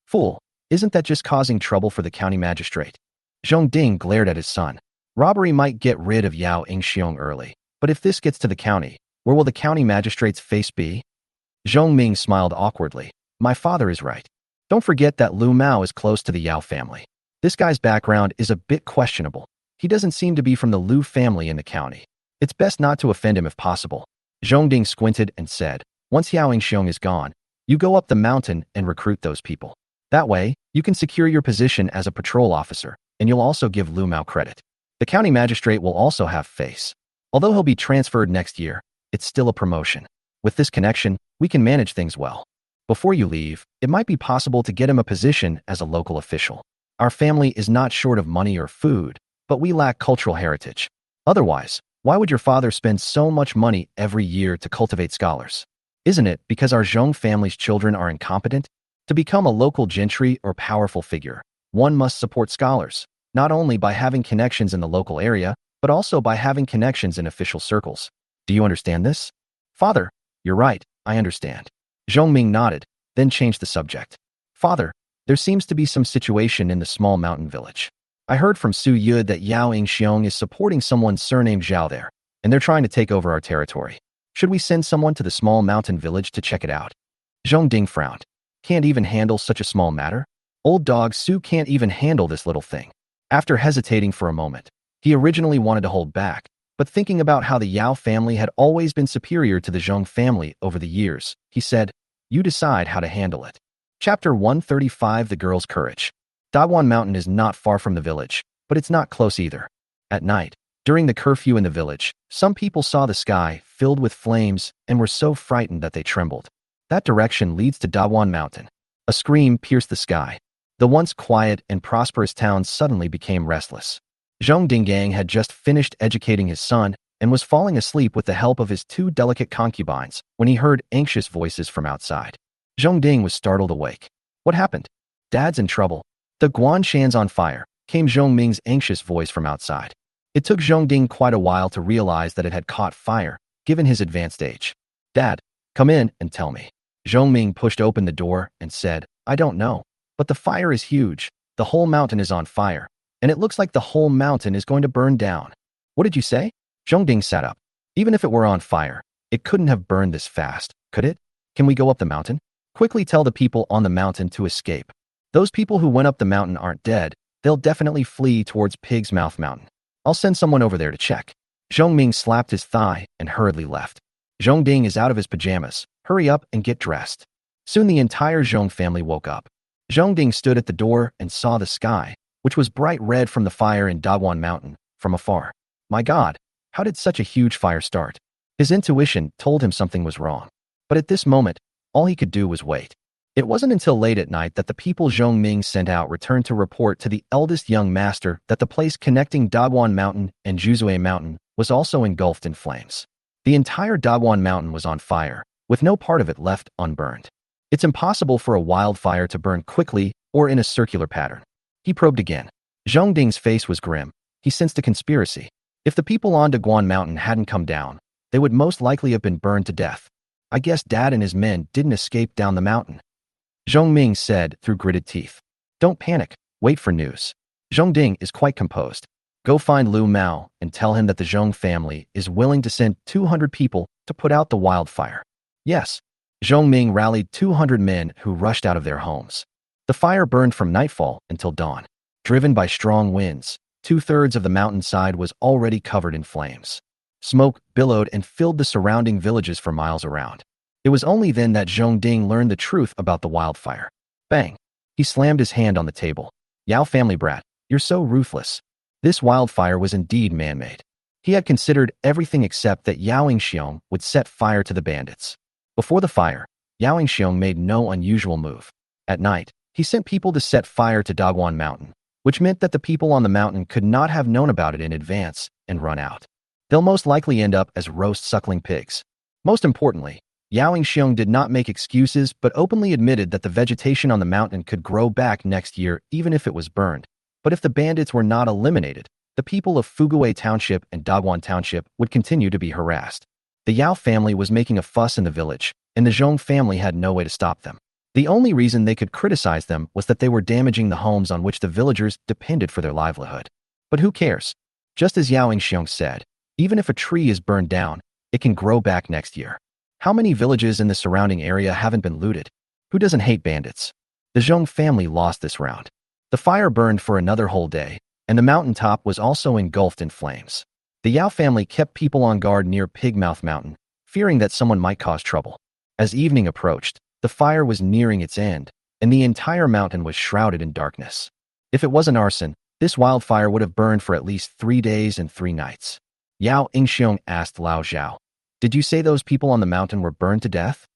"Fool, isn't that just causing trouble for the county magistrate?" Zhong Ding glared at his son. Robbery might get rid of Yao Ingxiong early, but if this gets to the county, where will the county magistrate's face be? Zhong Ming smiled awkwardly. "My father is right. Don't forget that Lu Mao is close to the Yao family. This guy's background is a bit questionable. He doesn't seem to be from the Lu family in the county. It's best not to offend him if possible." Zhong Ding squinted and said, "Once Yao Ingxiong is gone, you go up the mountain and recruit those people. That way, you can secure your position as a patrol officer, and you'll also give Lu Mao credit. The county magistrate will also have face. Although he'll be transferred next year, it's still a promotion. With this connection, we can manage things well. Before you leave, it might be possible to get him a position as a local official. Our family is not short of money or food, but we lack cultural heritage. Otherwise, why would your father spend so much money every year to cultivate scholars? Isn't it because our Zhong family's children are incompetent? To become a local gentry or powerful figure, one must support scholars, not only by having connections in the local area, but also by having connections in official circles. Do you understand this?" "Father, you're right, I understand." Zhong Ming nodded, then changed the subject. "Father, there seems to be some situation in the small mountain village. I heard from Su Yud that Yao Ingxiong is supporting someone surnamed Zhao there, and they're trying to take over our territory. Should we send someone to the small mountain village to check it out?" Zhong Ding frowned. "Can't even handle such a small matter? Old dog Su can't even handle this little thing." After hesitating for a moment, he originally wanted to hold back, but thinking about how the Yao family had always been superior to the Zhong family over the years, he said, "You decide how to handle it." Chapter 135, The Girl's Courage. Dagwan Mountain is not far from the village, but it's not close either. At night, during the curfew in the village, some people saw the sky filled with flames and were so frightened that they trembled. That direction leads to Dagwan Mountain. A scream pierced the sky. The once quiet and prosperous town suddenly became restless. Zhong Dingang had just finished educating his son and was falling asleep with the help of his two delicate concubines when he heard anxious voices from outside. Zhong Ding was startled awake. "What happened? Dad's in trouble. The Guanshan's on fire," came Zhong Ming's anxious voice from outside. It took Zhong Ding quite a while to realize that it had caught fire, given his advanced age. "Dad, come in and tell me." Zhong Ming pushed open the door and said, "I don't know. But the fire is huge. The whole mountain is on fire, and it looks like the whole mountain is going to burn down." "What did you say?" Zhong Ding sat up. "Even if it were on fire, it couldn't have burned this fast, could it? Can we go up the mountain? Quickly tell the people on the mountain to escape. Those people who went up the mountain aren't dead. They'll definitely flee towards Pig's Mouth Mountain. I'll send someone over there to check." Zhong Ming slapped his thigh and hurriedly left. "Zhong Ding is out of his pajamas. Hurry up and get dressed." Soon the entire Zhong family woke up. Zhong Ding stood at the door and saw the sky, which was bright red from the fire in Dagwan Mountain, from afar. My God, how did such a huge fire start? His intuition told him something was wrong. But at this moment, all he could do was wait. It wasn't until late at night that the people Zhong Ming sent out returned to report to the eldest young master that the place connecting Dagwan Mountain and Juzue Mountain was also engulfed in flames. The entire Dagwan Mountain was on fire, with no part of it left unburned. It's impossible for a wildfire to burn quickly or in a circular pattern. He probed again. Zhong Ding's face was grim. He sensed a conspiracy. If the people on Dagwan Mountain hadn't come down, they would most likely have been burned to death. I guess Dad and his men didn't escape down the mountain. Zhong Ming said through gritted teeth. "Don't panic. Wait for news." Zhong Ding is quite composed. "Go find Lu Mao and tell him that the Zhong family is willing to send 200 people to put out the wildfire." "Yes." Zhong Ming rallied 200 men who rushed out of their homes. The fire burned from nightfall until dawn. Driven by strong winds, 2/3 of the mountainside was already covered in flames. Smoke billowed and filled the surrounding villages for miles around. It was only then that Zhong Ding learned the truth about the wildfire. Bang! He slammed his hand on the table. Yao family brat, you're so ruthless. This wildfire was indeed man-made. He had considered everything except that Yao Yingxiong would set fire to the bandits. Before the fire, Yao Yingxiong made no unusual move. At night, he sent people to set fire to Dagwan Mountain, which meant that the people on the mountain could not have known about it in advance and run out. They'll most likely end up as roast suckling pigs. Most importantly, Yao Yingxiong did not make excuses but openly admitted that the vegetation on the mountain could grow back next year even if it was burned. But if the bandits were not eliminated, the people of Fuguwei Township and Dagwan Township would continue to be harassed. The Yao family was making a fuss in the village, and the Zhong family had no way to stop them. The only reason they could criticize them was that they were damaging the homes on which the villagers depended for their livelihood. But who cares? Just as Yao Yingxiong said, even if a tree is burned down, it can grow back next year. How many villages in the surrounding area haven't been looted? Who doesn't hate bandits? The Zhong family lost this round. The fire burned for another whole day, and the mountaintop was also engulfed in flames. The Yao family kept people on guard near Pigmouth Mountain, fearing that someone might cause trouble. As evening approached, the fire was nearing its end, and the entire mountain was shrouded in darkness. If it wasn't arson, this wildfire would have burned for at least 3 days and 3 nights. Yao Yingxiong asked Lao Zhao, "Did you say those people on the mountain were burned to death?"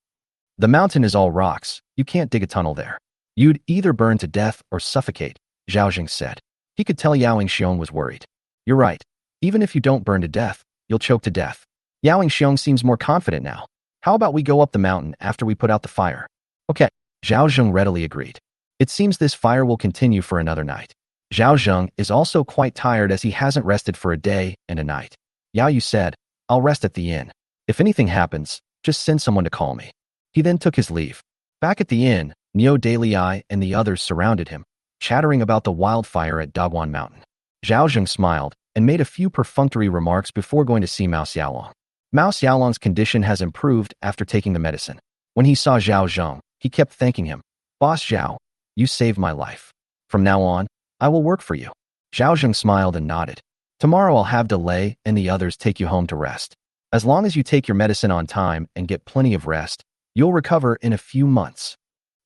"The mountain is all rocks. You can't dig a tunnel there. You'd either burn to death or suffocate," Zhao Zheng said. He could tell Yao Yingxiong was worried. "You're right. Even if you don't burn to death, you'll choke to death." Yao Yingxiong seems more confident now. "How about we go up the mountain after we put out the fire?" "Okay." Zhao Zheng readily agreed. It seems this fire will continue for another night. Zhao Zheng is also quite tired as he hasn't rested for a day and a night. "Yao, you said, I'll rest at the inn. If anything happens, just send someone to call me." He then took his leave. Back at the inn, Neo Dalei and the others surrounded him, chattering about the wildfire at Dagwan Mountain. Zhao Zheng smiled and made a few perfunctory remarks before going to see Mao Xiaolong. Mao Xiaolong's condition has improved after taking the medicine. When he saw Zhao Zheng, he kept thanking him. "Boss Zhao, you saved my life. From now on, I will work for you." Zhao Zheng smiled and nodded. "Tomorrow I'll have Delay and the others take you home to rest. As long as you take your medicine on time and get plenty of rest, you'll recover in a few months."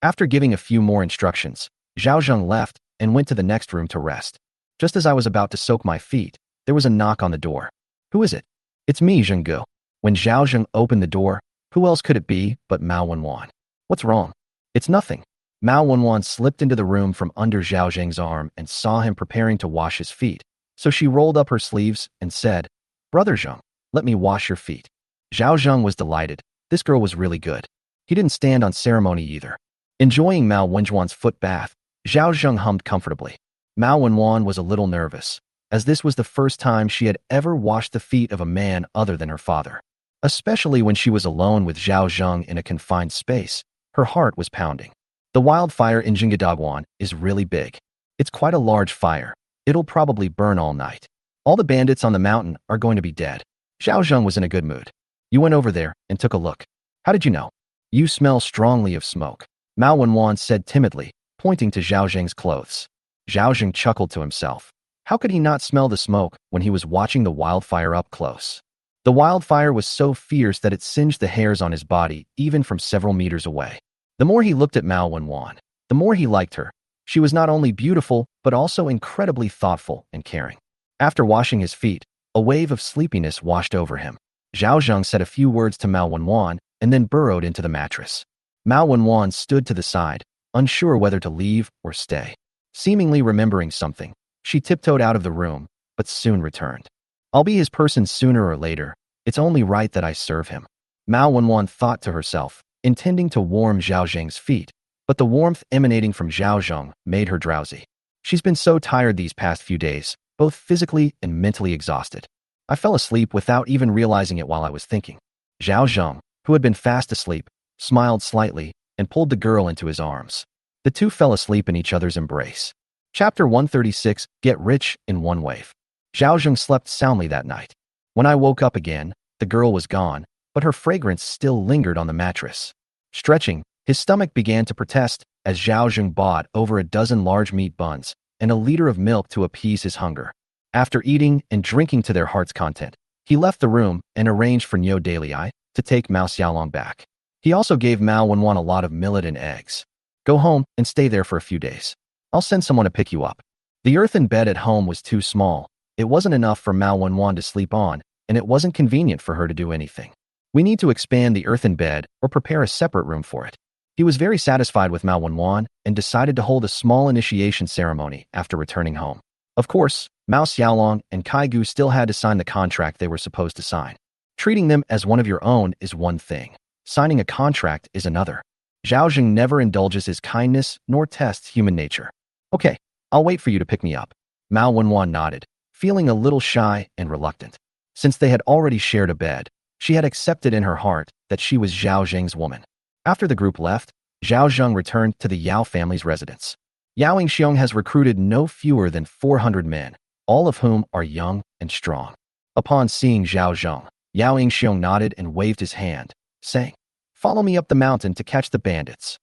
After giving a few more instructions, Zhao Zheng left and went to the next room to rest. Just as I was about to soak my feet, there was a knock on the door. "Who is it?" "It's me, Zhenggu." When Zhao Zheng opened the door, who else could it be but Mao Wenwan? "What's wrong?" "It's nothing." Mao Wenwan slipped into the room from under Zhao Zheng's arm and saw him preparing to wash his feet. So she rolled up her sleeves and said, "Brother Zheng, let me wash your feet." Zhao Zheng was delighted. This girl was really good. He didn't stand on ceremony either. Enjoying Mao Wenwan's foot bath, Zhao Zheng hummed comfortably. Mao Wenwan was a little nervous, as this was the first time she had ever washed the feet of a man other than her father. Especially when she was alone with Zhao Zheng in a confined space, her heart was pounding. The wildfire in Jingdagwan is really big. It's quite a large fire. It'll probably burn all night. All the bandits on the mountain are going to be dead. Zhao Zheng was in a good mood. "You went over there and took a look. How did you know?" "You smell strongly of smoke," Mao Wenwan said timidly, pointing to Zhao Zheng's clothes. Zhao Zheng chuckled to himself. How could he not smell the smoke when he was watching the wildfire up close? The wildfire was so fierce that it singed the hairs on his body even from several meters away. The more he looked at Mao Wenwan, the more he liked her. She was not only beautiful, but also incredibly thoughtful and caring. After washing his feet, a wave of sleepiness washed over him. Zhao Zheng said a few words to Mao Wenwan and then burrowed into the mattress. Mao Wenwan stood to the side, unsure whether to leave or stay. Seemingly remembering something, she tiptoed out of the room, but soon returned. "I'll be his person sooner or later. It's only right that I serve him," Mao Wenwan thought to herself, intending to warm Zhao Zheng's feet, but the warmth emanating from Zhao Zheng made her drowsy. She's been so tired these past few days, both physically and mentally exhausted. I fell asleep without even realizing it while I was thinking. Zhao Zheng, who had been fast asleep, smiled slightly and pulled the girl into his arms. The two fell asleep in each other's embrace. Chapter 136, Get Rich in One Wave. Zhao Zheng slept soundly that night. When I woke up again, the girl was gone, but her fragrance still lingered on the mattress. Stretching, his stomach began to protest as Zhao Zheng bought over a dozen large meat buns and a liter of milk to appease his hunger. After eating and drinking to their heart's content, he left the room and arranged for Niu Dalai to take Mao Xiaolong back. He also gave Mao Wenwan a lot of millet and eggs. Go home and stay there for a few days. I'll send someone to pick you up. The earthen bed at home was too small. It wasn't enough for Mao Wenwan to sleep on, and it wasn't convenient for her to do anything. We need to expand the earthen bed or prepare a separate room for it. He was very satisfied with Mao Wenwan and decided to hold a small initiation ceremony after returning home. Of course, Mao Xiaolong and Kai Gu still had to sign the contract they were supposed to sign. Treating them as one of your own is one thing. Signing a contract is another. Zhao Zheng never indulges his kindness nor tests human nature. Okay, I'll wait for you to pick me up. Mao Wenwan nodded, feeling a little shy and reluctant. Since they had already shared a bed, she had accepted in her heart that she was Zhao Zheng's woman. After the group left, Zhao Zheng returned to the Yao family's residence. Yao Yingxiong has recruited no fewer than 400 men, all of whom are young and strong. Upon seeing Zhao Zheng, Yao Yingxiong nodded and waved his hand, saying, "Follow me up the mountain to catch the bandits."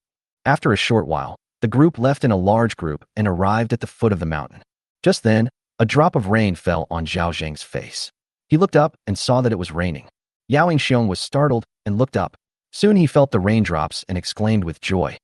After a short while, the group left in a large group and arrived at the foot of the mountain. Just then, a drop of rain fell on Zhao Zheng's face. He looked up and saw that it was raining. Yao Yingxiong was startled and looked up. Soon he felt the raindrops and exclaimed with joy,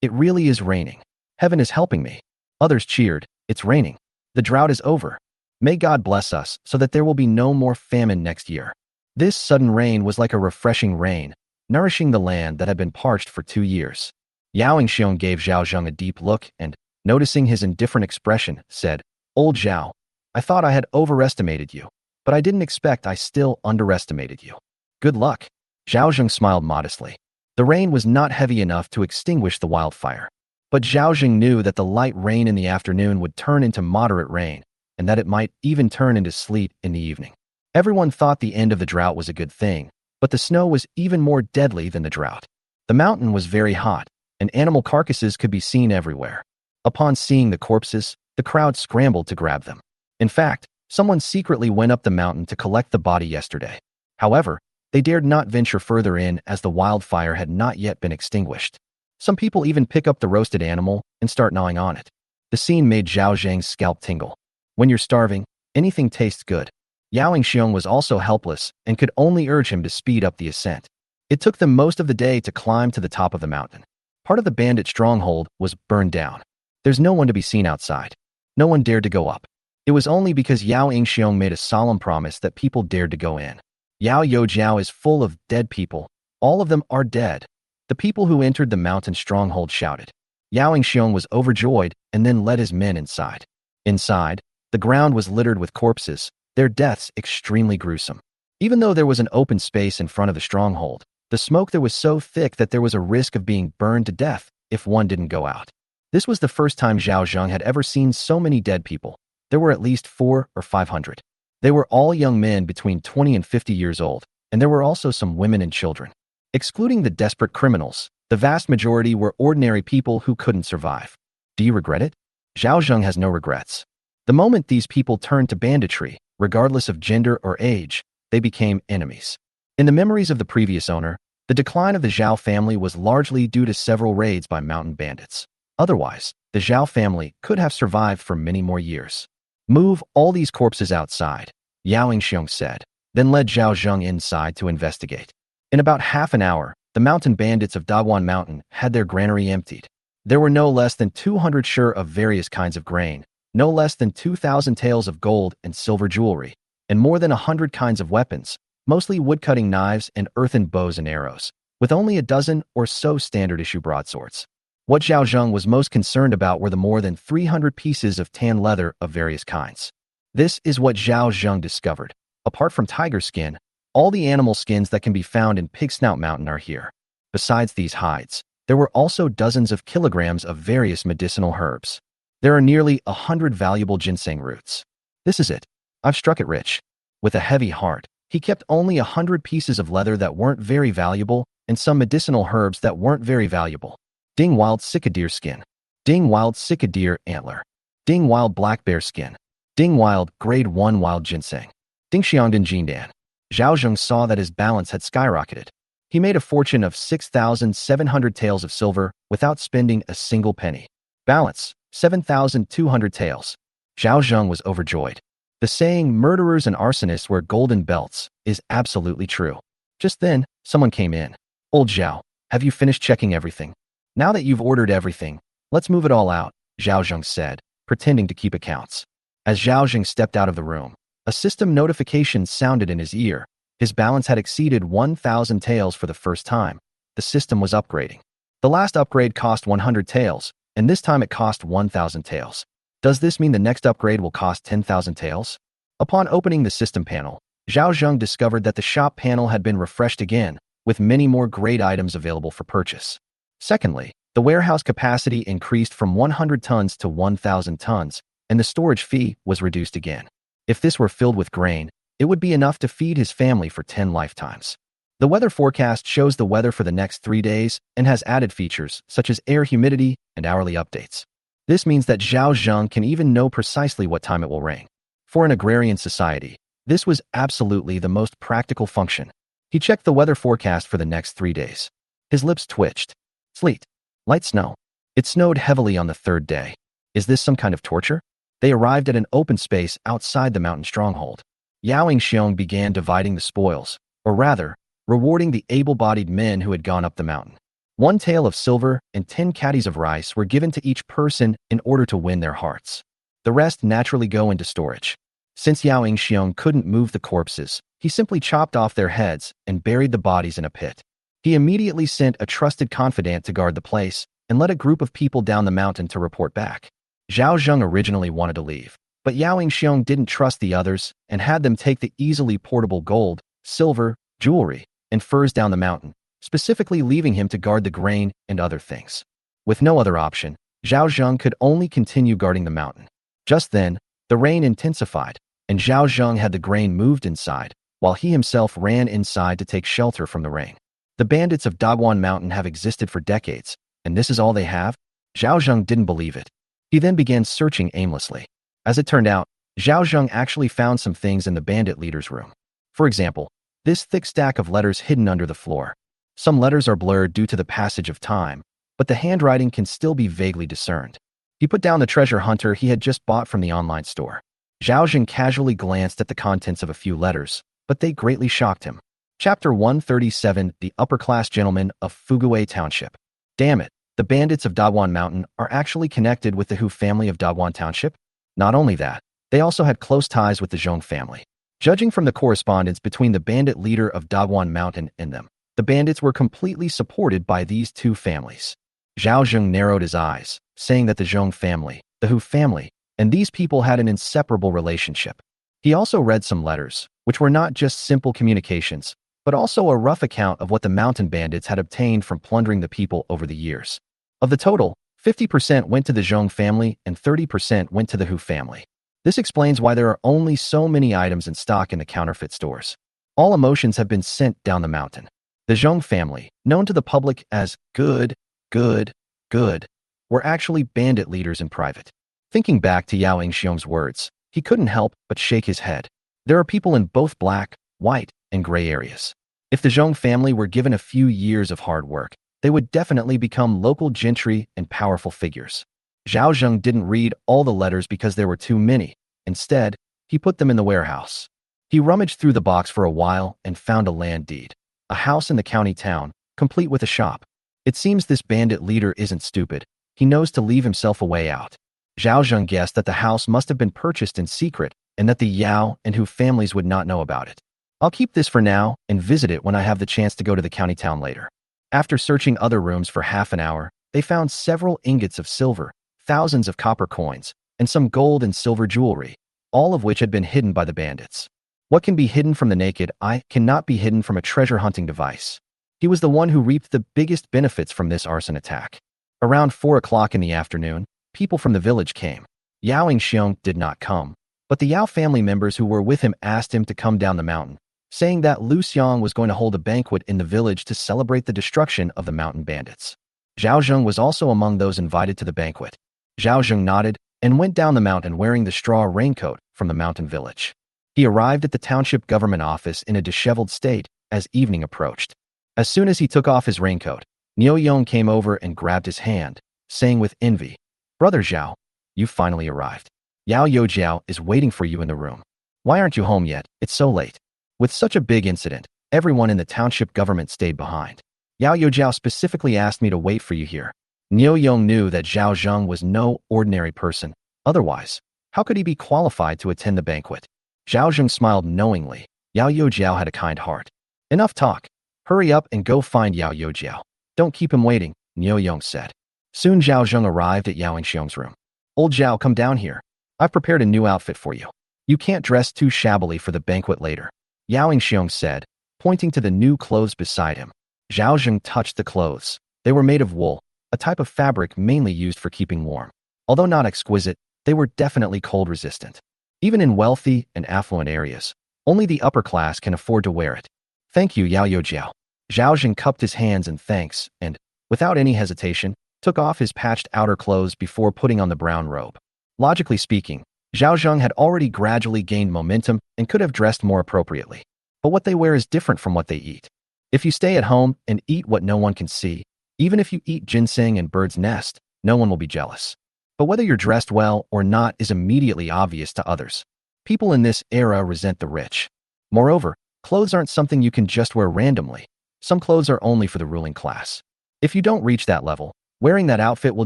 "It really is raining. Heaven is helping me." Others cheered, "It's raining. The drought is over. May God bless us so that there will be no more famine next year." This sudden rain was like a refreshing rain, nourishing the land that had been parched for 2 years. Yao Yingxiong gave Zhao Zheng a deep look and, noticing his indifferent expression, said, "Old Zhao, I thought I had overestimated you, but I didn't expect I still underestimated you. Good luck." Zhao Zheng smiled modestly. The rain was not heavy enough to extinguish the wildfire. But Zhao Zheng knew that the light rain in the afternoon would turn into moderate rain, and that it might even turn into sleet in the evening. Everyone thought the end of the drought was a good thing, but the snow was even more deadly than the drought. The mountain was very hot, and animal carcasses could be seen everywhere. Upon seeing the corpses, the crowd scrambled to grab them. In fact, someone secretly went up the mountain to collect the body yesterday. However, they dared not venture further in as the wildfire had not yet been extinguished. Some people even pick up the roasted animal and start gnawing on it. The scene made Zhao Zheng's scalp tingle. When you're starving, anything tastes good. Yao Yingxiong was also helpless and could only urge him to speed up the ascent. It took them most of the day to climb to the top of the mountain. Part of the bandit stronghold was burned down. There's no one to be seen outside. No one dared to go up. It was only because Yao Yingxiong made a solemn promise that people dared to go in. Yao Youjiao is full of dead people. All of them are dead. The people who entered the mountain stronghold shouted. Yao Yingxiong was overjoyed and then led his men inside. Inside, the ground was littered with corpses, their deaths extremely gruesome. Even though there was an open space in front of the stronghold, the smoke there was so thick that there was a risk of being burned to death if one didn't go out. This was the first time Zhao Zheng had ever seen so many dead people. There were at least 400 or 500. They were all young men between 20 and 50 years old, and there were also some women and children. Excluding the desperate criminals, the vast majority were ordinary people who couldn't survive. Do you regret it? Zhao Zheng has no regrets. The moment these people turned to banditry, regardless of gender or age, they became enemies. In the memories of the previous owner, the decline of the Zhao family was largely due to several raids by mountain bandits. Otherwise, the Zhao family could have survived for many more years. "Move all these corpses outside," Yao Yingxiong said, then led Zhao Zheng inside to investigate. In about half an hour, the mountain bandits of Dagwan Mountain had their granary emptied. There were no less than 200 sure of various kinds of grain, no less than 2,000 taels of gold and silver jewelry, and more than 100 kinds of weapons, mostly wood-cutting knives and earthen bows and arrows, with only a dozen or so standard-issue broadswords. What Zhao Zheng was most concerned about were the more than 300 pieces of tan leather of various kinds. This is what Zhao Zheng discovered. Apart from tiger skin, all the animal skins that can be found in Pig Snout Mountain are here. Besides these hides, there were also dozens of kilograms of various medicinal herbs. There are nearly 100 valuable ginseng roots. This is it. I've struck it rich. With a heavy heart, he kept only 100 pieces of leather that weren't very valuable and some medicinal herbs that weren't very valuable. Ding wild cicadere skin. Ding wild cicadere antler. Ding wild black bear skin. Ding wild grade 1 wild ginseng. Ding xiangdan jindan. Zhao Zheng saw that his balance had skyrocketed. He made a fortune of 6,700 taels of silver without spending a single penny. Balance, 7,200 taels. Zhao Zheng was overjoyed. The saying, "murderers and arsonists wear golden belts," is absolutely true. Just then, someone came in. "Old Zhao, have you finished checking everything? Now that you've ordered everything, let's move it all out," Zhao Zheng said, pretending to keep accounts. As Zhao Zheng stepped out of the room, a system notification sounded in his ear. His balance had exceeded 1,000 taels for the first time. The system was upgrading. The last upgrade cost 100 taels, and this time it cost 1,000 taels. Does this mean the next upgrade will cost 10,000 taels? Upon opening the system panel, Zhao Zheng discovered that the shop panel had been refreshed again, with many more great items available for purchase. Secondly, the warehouse capacity increased from 100 tons to 1,000 tons, and the storage fee was reduced again. If this were filled with grain, it would be enough to feed his family for 10 lifetimes. The weather forecast shows the weather for the next 3 days and has added features such as air humidity and hourly updates. This means that Zhao Zheng can even know precisely what time it will rain. For an agrarian society, this was absolutely the most practical function. He checked the weather forecast for the next 3 days. His lips twitched. Sleet. Light snow. It snowed heavily on the third day. Is this some kind of torture? They arrived at an open space outside the mountain stronghold. Yao Xiong began dividing the spoils, or rather, rewarding the able-bodied men who had gone up the mountain. 1 tael of silver and 10 caddies of rice were given to each person in order to win their hearts. The rest naturally go into storage. Since Yao Xiong couldn't move the corpses, he simply chopped off their heads and buried the bodies in a pit. He immediately sent a trusted confidant to guard the place and led a group of people down the mountain to report back. Zhao Zheng originally wanted to leave, but Yao Xiong didn't trust the others and had them take the easily portable gold, silver, jewelry, and furs down the mountain, specifically leaving him to guard the grain and other things. With no other option, Zhao Zheng could only continue guarding the mountain. Just then, the rain intensified, and Zhao Zheng had the grain moved inside, while he himself ran inside to take shelter from the rain. The bandits of Dagwan Mountain have existed for decades, and this is all they have? Zhao Zheng didn't believe it. He then began searching aimlessly. As it turned out, Zhao Zheng actually found some things in the bandit leader's room. For example, this thick stack of letters hidden under the floor. Some letters are blurred due to the passage of time, but the handwriting can still be vaguely discerned. He put down the treasure hunter he had just bought from the online store. Zhao Zheng casually glanced at the contents of a few letters, but they greatly shocked him. Chapter 137, The Upper-Class Gentlemen of Fuguwei Township. Damn it, the bandits of Dagwan Mountain are actually connected with the Hu family of Dagwan Township? Not only that, they also had close ties with the Zheng family. Judging from the correspondence between the bandit leader of Dagwan Mountain and them, the bandits were completely supported by these two families. Zhao Zheng narrowed his eyes, saying that the Zheng family, the Hu family, and these people had an inseparable relationship. He also read some letters, which were not just simple communications, but also a rough account of what the mountain bandits had obtained from plundering the people over the years. Of the total, 50% went to the Zheng family and 30% went to the Hu family. This explains why there are only so many items in stock in the counterfeit stores. All emotions have been sent down the mountain. The Zheng family, known to the public as good, were actually bandit leaders in private. Thinking back to Yao Xiong's words, he couldn't help but shake his head. There are people in both black, white, and gray areas. If the Zheng family were given a few years of hard work, they would definitely become local gentry and powerful figures. Zhao Zheng didn't read all the letters because there were too many. Instead, he put them in the warehouse. He rummaged through the box for a while and found a land deed. A house in the county town, complete with a shop. It seems this bandit leader isn't stupid. He knows to leave himself a way out. Zhao Zheng guessed that the house must have been purchased in secret and that the Yao and Hu families would not know about it. I'll keep this for now and visit it when I have the chance to go to the county town later. After searching other rooms for half an hour, they found several ingots of silver, thousands of copper coins, and some gold and silver jewelry, all of which had been hidden by the bandits. What can be hidden from the naked eye cannot be hidden from a treasure hunting device. He was the one who reaped the biggest benefits from this arson attack. Around 4 o'clock in the afternoon, people from the village came. Yao Xiong did not come, but the Yao family members who were with him asked him to come down the mountain, saying that Lu Xiong was going to hold a banquet in the village to celebrate the destruction of the mountain bandits. Zhao Zheng was also among those invited to the banquet. Zhao Zheng nodded and went down the mountain wearing the straw raincoat from the mountain village. He arrived at the township government office in a disheveled state as evening approached. As soon as he took off his raincoat, Niu Yong came over and grabbed his hand, saying with envy, "Brother Zhao, you finally arrived. Yao Youjiao is waiting for you in the room. Why aren't you home yet? It's so late." With such a big incident, everyone in the township government stayed behind. Yao Youjiao specifically asked me to wait for you here. Niu Yong knew that Zhao Zheng was no ordinary person. Otherwise, how could he be qualified to attend the banquet? Zhao Zheng smiled knowingly. Yao Youjiao had a kind heart. "Enough talk. Hurry up and go find Yao Youjiao. Don't keep him waiting," Niu Yong said. Soon Zhao Zheng arrived at Yao Xiong's room. "Old Zhao, come down here. I've prepared a new outfit for you. You can't dress too shabbily for the banquet later," Yao Xiong said, pointing to the new clothes beside him. Zhao Zheng touched the clothes. They were made of wool, a type of fabric mainly used for keeping warm. Although not exquisite, they were definitely cold-resistant. Even in wealthy and affluent areas, only the upper class can afford to wear it. "Thank you, Yao Youjiao." Zhao Zheng cupped his hands in thanks and, without any hesitation, took off his patched outer clothes before putting on the brown robe. Logically speaking, Zhao Zheng had already gradually gained momentum and could have dressed more appropriately. But what they wear is different from what they eat. If you stay at home and eat what no one can see, even if you eat ginseng and bird's nest, no one will be jealous. But whether you're dressed well or not is immediately obvious to others. People in this era resent the rich. Moreover, clothes aren't something you can just wear randomly. Some clothes are only for the ruling class. If you don't reach that level, wearing that outfit will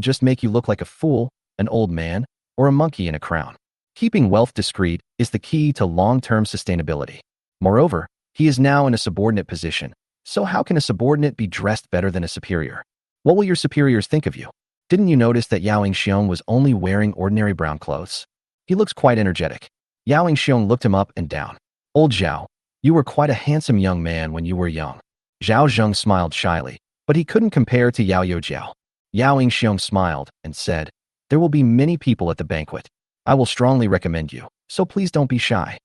just make you look like a fool, an old man, or a monkey in a crown. Keeping wealth discreet is the key to long-term sustainability. Moreover, he is now in a subordinate position. So how can a subordinate be dressed better than a superior? What will your superiors think of you? Didn't you notice that Yao Xiong was only wearing ordinary brown clothes? He looks quite energetic. Yao Xiong looked him up and down. "Old Zhao, you were quite a handsome young man when you were young." Zhao Zheng smiled shyly, but he couldn't compare to Yao Youjiao. Yao Xiong smiled and said, "There will be many people at the banquet. I will strongly recommend you, so please don't be shy.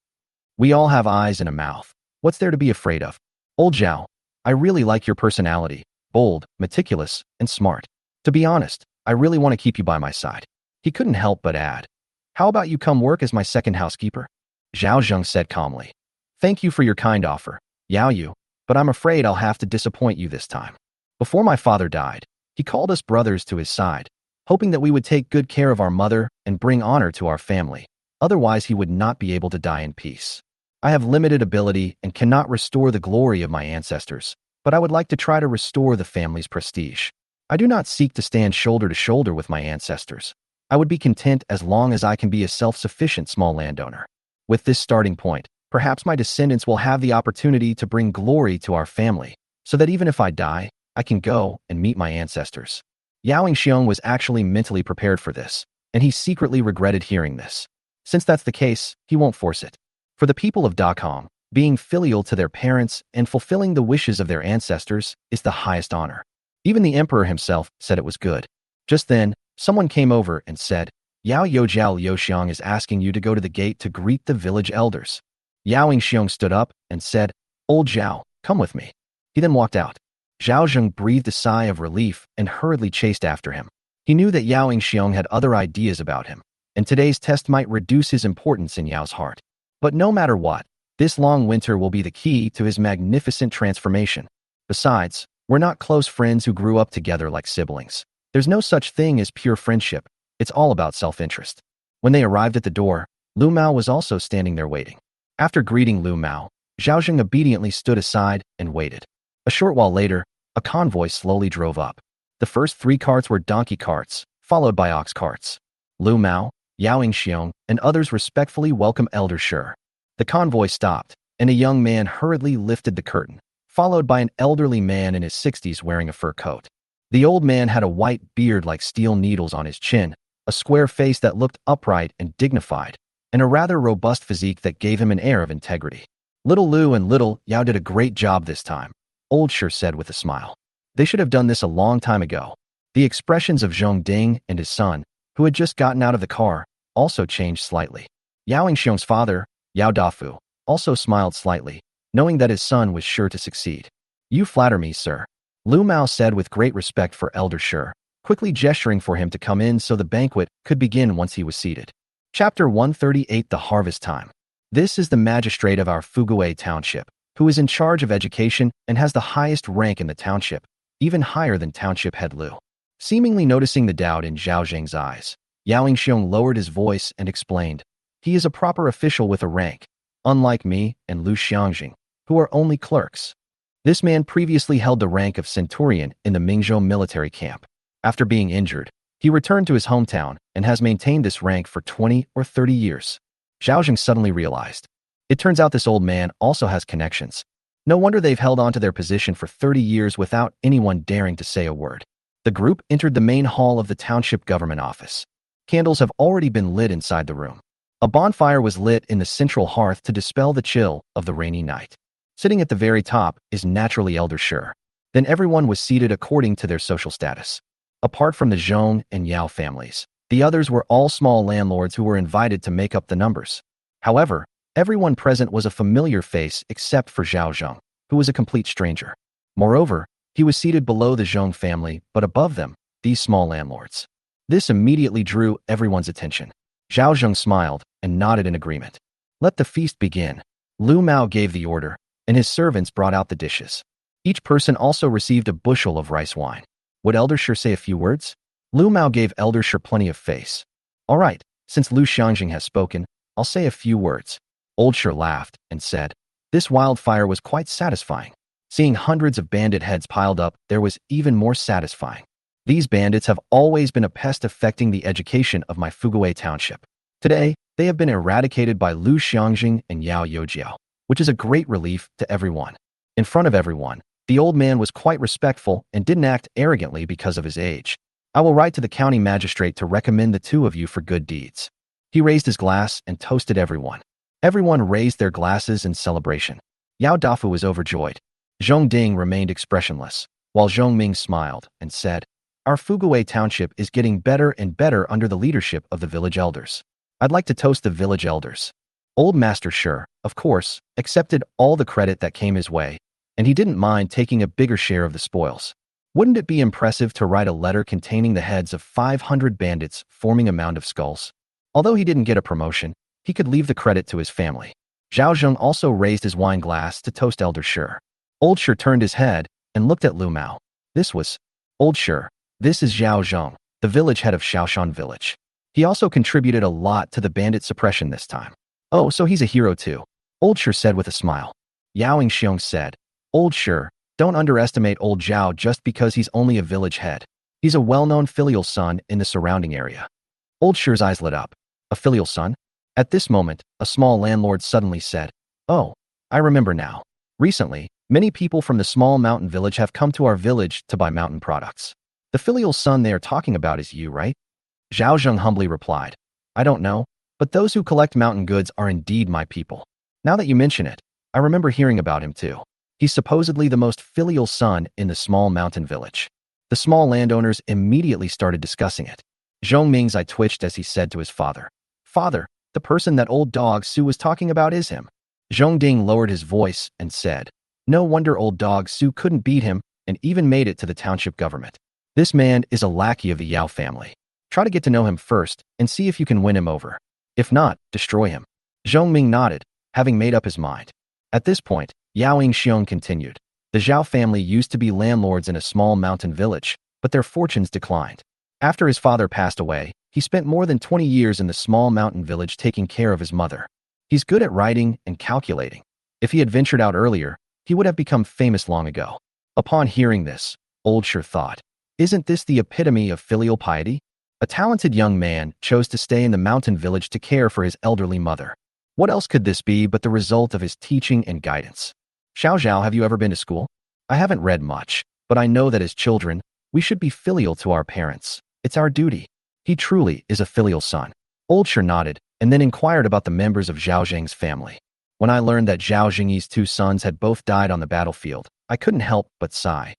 We all have eyes and a mouth. What's there to be afraid of? Old Zhao, I really like your personality, bold, meticulous, and smart. To be honest, I really want to keep you by my side." He couldn't help but add, "How about you come work as my second housekeeper?" Zhao Zheng said calmly, "Thank you for your kind offer, Yao Yu, but I'm afraid I'll have to disappoint you this time. Before my father died, he called us brothers to his side, hoping that we would take good care of our mother and bring honor to our family. Otherwise, he would not be able to die in peace. I have limited ability and cannot restore the glory of my ancestors, but I would like to try to restore the family's prestige. I do not seek to stand shoulder to shoulder with my ancestors. I would be content as long as I can be a self-sufficient small landowner. With this starting point, perhaps my descendants will have the opportunity to bring glory to our family, so that even if I die, I can go and meet my ancestors." Yao Xiong was actually mentally prepared for this, and he secretly regretted hearing this. Since that's the case, he won't force it. For the people of Dakong, being filial to their parents and fulfilling the wishes of their ancestors is the highest honor. Even the emperor himself said it was good. Just then, someone came over and said, "Yao Youjiao Liu Xiong is asking you to go to the gate to greet the village elders." Yao Xiong stood up and said, "Old Zhao, come with me." He then walked out. Zhao Zheng breathed a sigh of relief and hurriedly chased after him. He knew that Yao Xiong had other ideas about him, and today's test might reduce his importance in Yao's heart. But no matter what, this long winter will be the key to his magnificent transformation. Besides, we're not close friends who grew up together like siblings. There's no such thing as pure friendship. It's all about self-interest. When they arrived at the door, Lu Mao was also standing there waiting. After greeting Lu Mao, Zhao Zheng obediently stood aside and waited. A short while later, a convoy slowly drove up. The first 3 carts were donkey carts, followed by ox carts. Lu Mao, Yao Xiong, and others respectfully welcomed Elder Shi. The convoy stopped, and a young man hurriedly lifted the curtain, followed by an elderly man in his 60s wearing a fur coat. The old man had a white beard like steel needles on his chin, a square face that looked upright and dignified, and a rather robust physique that gave him an air of integrity. "Little Lu and little Yao did a great job this time," Old Shi said with a smile. "They should have done this a long time ago." The expressions of Zhong Ding and his son, who had just gotten out of the car, also changed slightly. Yao Xiong's father, Yao Dafu, also smiled slightly, knowing that his son was sure to succeed. "You flatter me, sir," Lu Mao said with great respect for Elder Shi, quickly gesturing for him to come in so the banquet could begin once he was seated. Chapter 138: The Harvest Time. This is the magistrate of our Fuguay township, who is in charge of education and has the highest rank in the township, even higher than township head Lu. Seemingly noticing the doubt in Zhao Zheng's eyes, Yao Xiong lowered his voice and explained, "He is a proper official with a rank, unlike me and Lu Xiangjing, who are only clerks." This man previously held the rank of centurion in the Mingzhou military camp. After being injured, he returned to his hometown and has maintained this rank for 20 or 30 years. Zhao Zheng suddenly realized. It turns out this old man also has connections. No wonder they've held on to their position for 30 years without anyone daring to say a word. The group entered the main hall of the township government office. Candles have already been lit inside the room. A bonfire was lit in the central hearth to dispel the chill of the rainy night. Sitting at the very top is naturally Elder Shi. Then everyone was seated according to their social status. Apart from the Zhong and Yao families, the others were all small landlords who were invited to make up the numbers. However, everyone present was a familiar face except for Zhao Zheng, who was a complete stranger. Moreover, he was seated below the Zhong family, but above them, these small landlords. This immediately drew everyone's attention. Zhao Zheng smiled and nodded in agreement. "Let the feast begin." Lu Mao gave the order, and his servants brought out the dishes. Each person also received a bushel of rice wine. Would Elder Shi say a few words? Lu Mao gave Elder Shi plenty of face. "All right, since Lu Xiangjing has spoken, I'll say a few words." Old Shi laughed and said, "This wildfire was quite satisfying. Seeing hundreds of bandit heads piled up, there was even more satisfying. These bandits have always been a pest affecting the education of my Fuguwei township. Today, they have been eradicated by Lu Xiangjing and Yao Youjiao, which is a great relief to everyone." In front of everyone, the old man was quite respectful and didn't act arrogantly because of his age. "I will write to the county magistrate to recommend the two of you for good deeds." He raised his glass and toasted everyone. Everyone raised their glasses in celebration. Yao Dafu was overjoyed. Zhong Ding remained expressionless, while Zhong Ming smiled and said, "Our Fuguwei township is getting better and better under the leadership of the village elders. I'd like to toast the village elders." Old Master Shi, of course, accepted all the credit that came his way, and he didn't mind taking a bigger share of the spoils. Wouldn't it be impressive to write a letter containing the heads of 500 bandits forming a mound of skulls? Although he didn't get a promotion, he could leave the credit to his family. Zhao Zheng also raised his wine glass to toast Elder Shi. Old Shi turned his head and looked at Lu Mao. This was Old Shi. This is Zhao Zheng, the village head of Shaoshan village. He also contributed a lot to the bandit suppression this time. "Oh, so he's a hero too," Old Shi said with a smile. Yao Xiong said, "Old Shi, don't underestimate old Zhao just because he's only a village head. He's a well-known filial son in the surrounding area." Old Shi's eyes lit up. "A filial son?" At this moment, a small landlord suddenly said, "Oh, I remember now. Recently, many people from the small mountain village have come to our village to buy mountain products. The filial son they are talking about is you, right?" Zhao Zheng humbly replied, "I don't know, but those who collect mountain goods are indeed my people. Now that you mention it, I remember hearing about him too. He's supposedly the most filial son in the small mountain village." The small landowners immediately started discussing it. Zhong Ming's eye twitched as he said to his father, "Father, the person that old dog Su was talking about is him." Zhong Ding lowered his voice and said, "No wonder old dog Su couldn't beat him and even made it to the township government. This man is a lackey of the Yao family. Try to get to know him first and see if you can win him over. If not, destroy him." Zhong Ming nodded, having made up his mind. At this point, Yao Xiong continued. "The Zhao family used to be landlords in a small mountain village, but their fortunes declined. After his father passed away, he spent more than 20 years in the small mountain village taking care of his mother. He's good at writing and calculating. If he had ventured out earlier, he would have become famous long ago." Upon hearing this, Old Shi thought, "Isn't this the epitome of filial piety? A talented young man chose to stay in the mountain village to care for his elderly mother. What else could this be but the result of his teaching and guidance?" "Xiao Zhao, have you ever been to school?" "I haven't read much, but I know that as children, we should be filial to our parents. It's our duty." "He truly is a filial son." Old Shi nodded and then inquired about the members of Zhao Zheng's family. "When I learned that Zhao Zheng's two sons had both died on the battlefield, I couldn't help but sigh.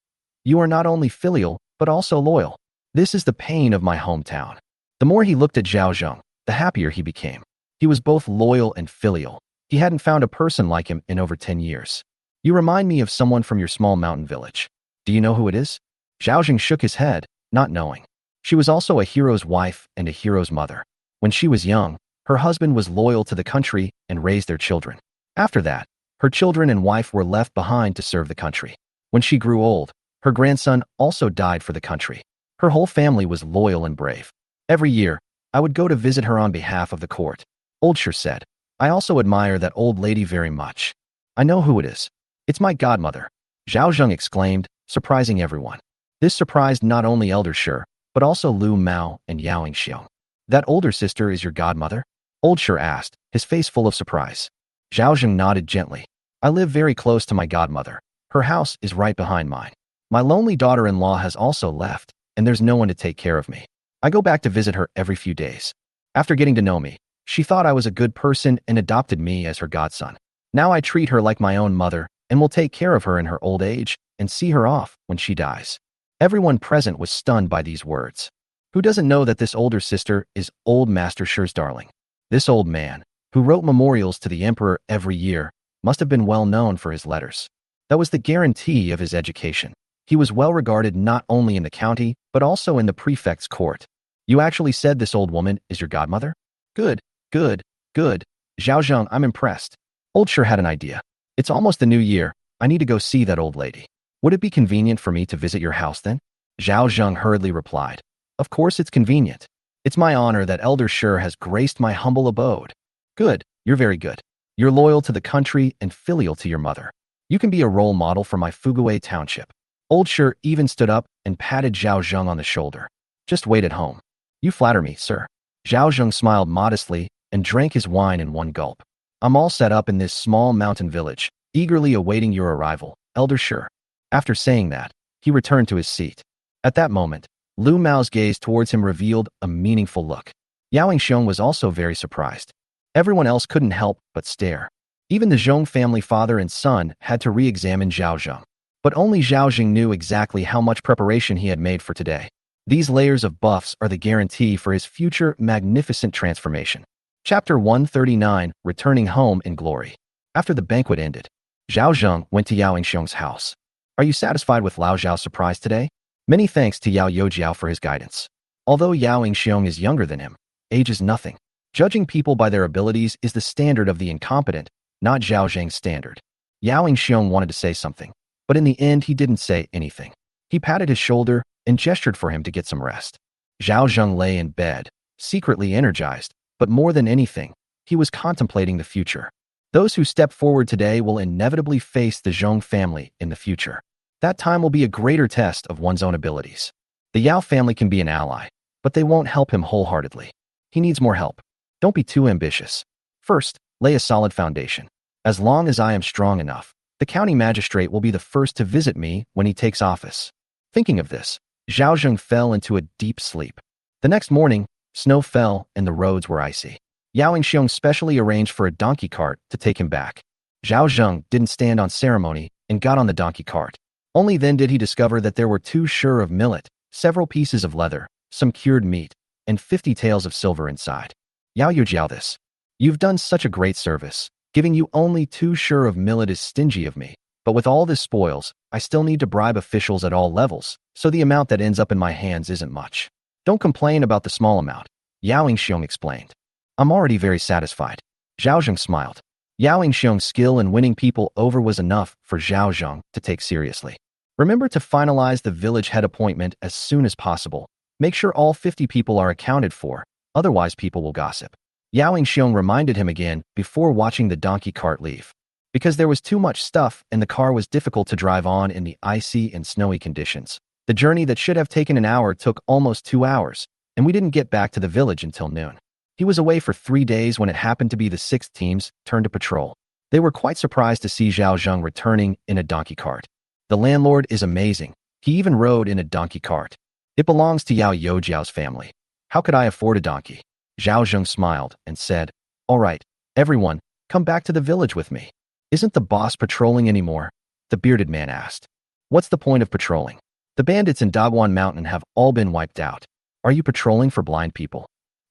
You are not only filial, but also loyal. This is the pain of my hometown." The more he looked at Zhao Zheng, the happier he became. He was both loyal and filial. He hadn't found a person like him in over 10 years. "You remind me of someone from your small mountain village. Do you know who it is?" Zhao Zheng shook his head, not knowing. She was also a hero's wife and a hero's mother. When she was young, her husband was loyal to the country and raised their children. After that, Her children and wife were left behind to serve the country. When she grew old, her grandson also died for the country. Her whole family was loyal and brave. Every year, I would go to visit her on behalf of the court. Old Shir said, I also admire that old lady very much. I know who it is. It's my godmother. Zhao Zheng exclaimed, surprising everyone. This surprised not only Elder Shir, but also Lu Mao and Yao Xiong. That older sister is your godmother? Old Shir asked, his face full of surprise. Zhao Zheng nodded gently. I live very close to my godmother. Her house is right behind mine. My lonely daughter-in-law has also left, and there's no one to take care of me. I go back to visit her every few days. After getting to know me, she thought I was a good person and adopted me as her godson. Now I treat her like my own mother and will take care of her in her old age and see her off when she dies. Everyone present was stunned by these words. Who doesn't know that this older sister is old Master Shir's darling? This old man, who wrote memorials to the emperor every year, must have been well known for his letters. That was the guarantee of his education. He was well regarded not only in the county, but also in the prefect's court. You actually said this old woman is your godmother? Good, good, good. Zhao Zheng, I'm impressed. Old Shir had an idea. It's almost the new year. I need to go see that old lady. Would it be convenient for me to visit your house then? Zhao Zheng hurriedly replied. Of course it's convenient. It's my honor that Elder Shir has graced my humble abode. Good, you're very good. You're loyal to the country and filial to your mother. You can be a role model for my Fuguwei township. Old Shir even stood up and patted Zhao Zheng on the shoulder. Just wait at home. You flatter me, sir. Zhao Zheng smiled modestly and drank his wine in one gulp. I'm all set up in this small mountain village, eagerly awaiting your arrival, Elder Shir. After saying that, he returned to his seat. At that moment, Lu Mao's gaze towards him revealed a meaningful look. Yao Xiong was also very surprised. Everyone else couldn't help but stare. Even the Zhong family father and son had to re-examine Zhao Zheng. But only Zhao Zheng knew exactly how much preparation he had made for today. These layers of buffs are the guarantee for his future magnificent transformation. Chapter 139, Returning Home in Glory. After the banquet ended, Zhao Zheng went to Yao Xiong's house. Are you satisfied with Lao Zhao's surprise today? Many thanks to Yao Youjiao for his guidance. Although Yao Xiong is younger than him, age is nothing. Judging people by their abilities is the standard of the incompetent, not Zhao Zheng's standard. Yao Xiong wanted to say something, but in the end he didn't say anything. He patted his shoulder and gestured for him to get some rest. Zhao Zheng lay in bed, secretly energized, but more than anything, he was contemplating the future. Those who step forward today will inevitably face the Zhong family in the future. That time will be a greater test of one's own abilities. The Yao family can be an ally, but they won't help him wholeheartedly. He needs more help. Don't be too ambitious. First, lay a solid foundation. As long as I am strong enough, the county magistrate will be the first to visit me when he takes office. Thinking of this, Zhao Zheng fell into a deep sleep. The next morning, snow fell and the roads were icy. Yao Xiong specially arranged for a donkey cart to take him back. Zhao Zheng didn't stand on ceremony and got on the donkey cart. Only then did he discover that there were 2 shur of millet, several pieces of leather, some cured meat, and 50 taels of silver inside. Yao Youjiao, this. You've done such a great service. Giving you only 2 shur of millet is stingy of me. But with all this spoils, I still need to bribe officials at all levels, so the amount that ends up in my hands isn't much. Don't complain about the small amount, Yao Xiong explained. I'm already very satisfied. Zhao Zheng smiled. Yao Xiong's skill in winning people over was enough for Zhao Zheng to take seriously. Remember to finalize the village head appointment as soon as possible. Make sure all 50 people are accounted for, otherwise people will gossip. Yao Xiong reminded him again before watching the donkey cart leave. Because there was too much stuff and the car was difficult to drive on in the icy and snowy conditions. The journey that should have taken an hour took almost 2 hours, and we didn't get back to the village until noon. He was away for 3 days when it happened to be the 6th team's turn to patrol. They were quite surprised to see Zhao Zheng returning in a donkey cart. The landlord is amazing. He even rode in a donkey cart. It belongs to Yao Youjiao's family. How could I afford a donkey? Zhao Zheng smiled and said, All right, everyone, come back to the village with me. Isn't the boss patrolling anymore? The bearded man asked. What's the point of patrolling? The bandits in Dagwan Mountain have all been wiped out. Are you patrolling for blind people?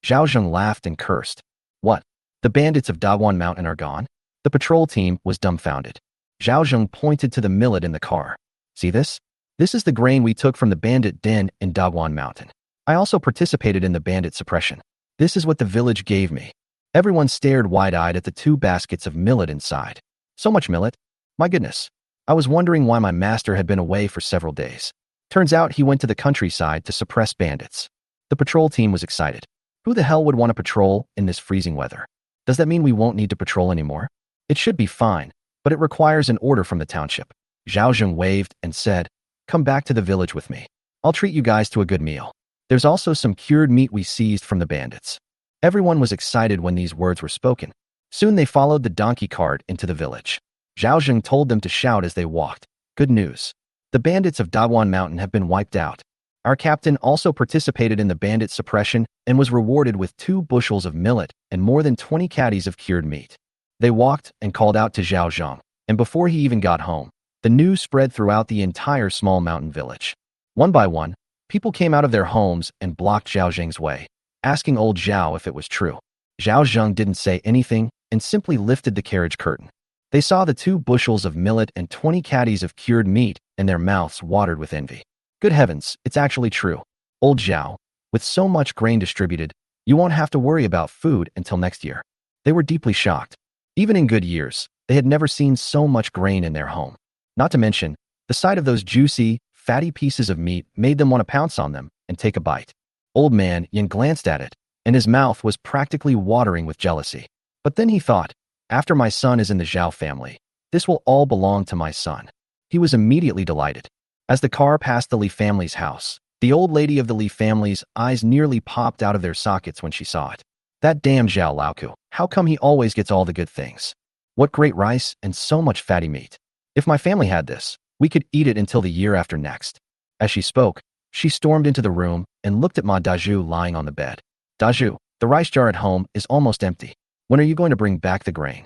Zhao Zheng laughed and cursed. What? The bandits of Dagwan Mountain are gone? The patrol team was dumbfounded. Zhao Zheng pointed to the millet in the car. See this? This is the grain we took from the bandit den in Dagwan Mountain. I also participated in the bandit suppression. This is what the village gave me. Everyone stared wide-eyed at the 2 baskets of millet inside. So much millet? My goodness. I was wondering why my master had been away for several days. Turns out he went to the countryside to suppress bandits. The patrol team was excited. Who the hell would want to patrol in this freezing weather? Does that mean we won't need to patrol anymore? It should be fine, but it requires an order from the township. Zhao Zheng waved and said, "Come back to the village with me. I'll treat you guys to a good meal. There's also some cured meat we seized from the bandits." Everyone was excited when these words were spoken. Soon they followed the donkey cart into the village. Zhao Zheng told them to shout as they walked. "Good news. The bandits of Dagwan Mountain have been wiped out. Our captain also participated in the bandit suppression and was rewarded with 2 bushels of millet and more than 20 caddies of cured meat." They walked and called out to Zhao Zheng, and before he even got home, the news spread throughout the entire small mountain village. One by one, people came out of their homes and blocked Zhao Zheng's way, asking old Zhao if it was true. Zhao Zheng didn't say anything and simply lifted the carriage curtain. They saw the 2 bushels of millet and 20 caddies of cured meat, and their mouths watered with envy. Good heavens, it's actually true. Old Zhao, with so much grain distributed, you won't have to worry about food until next year. They were deeply shocked. Even in good years, they had never seen so much grain in their home. Not to mention, the sight of those juicy, fatty pieces of meat made them want to pounce on them and take a bite. Old man Yin glanced at it, and his mouth was practically watering with jealousy. But then he thought, after my son is in the Zhao family, this will all belong to my son. He was immediately delighted. As the car passed the Li family's house, the old lady of the Li family's eyes nearly popped out of their sockets when she saw it. That damn Zhao Laoku, how come he always gets all the good things? What great rice and so much fatty meat. If my family had this, we could eat it until the year after next. As she spoke, she stormed into the room and looked at Ma Daju lying on the bed. Daju, the rice jar at home is almost empty. When are you going to bring back the grain?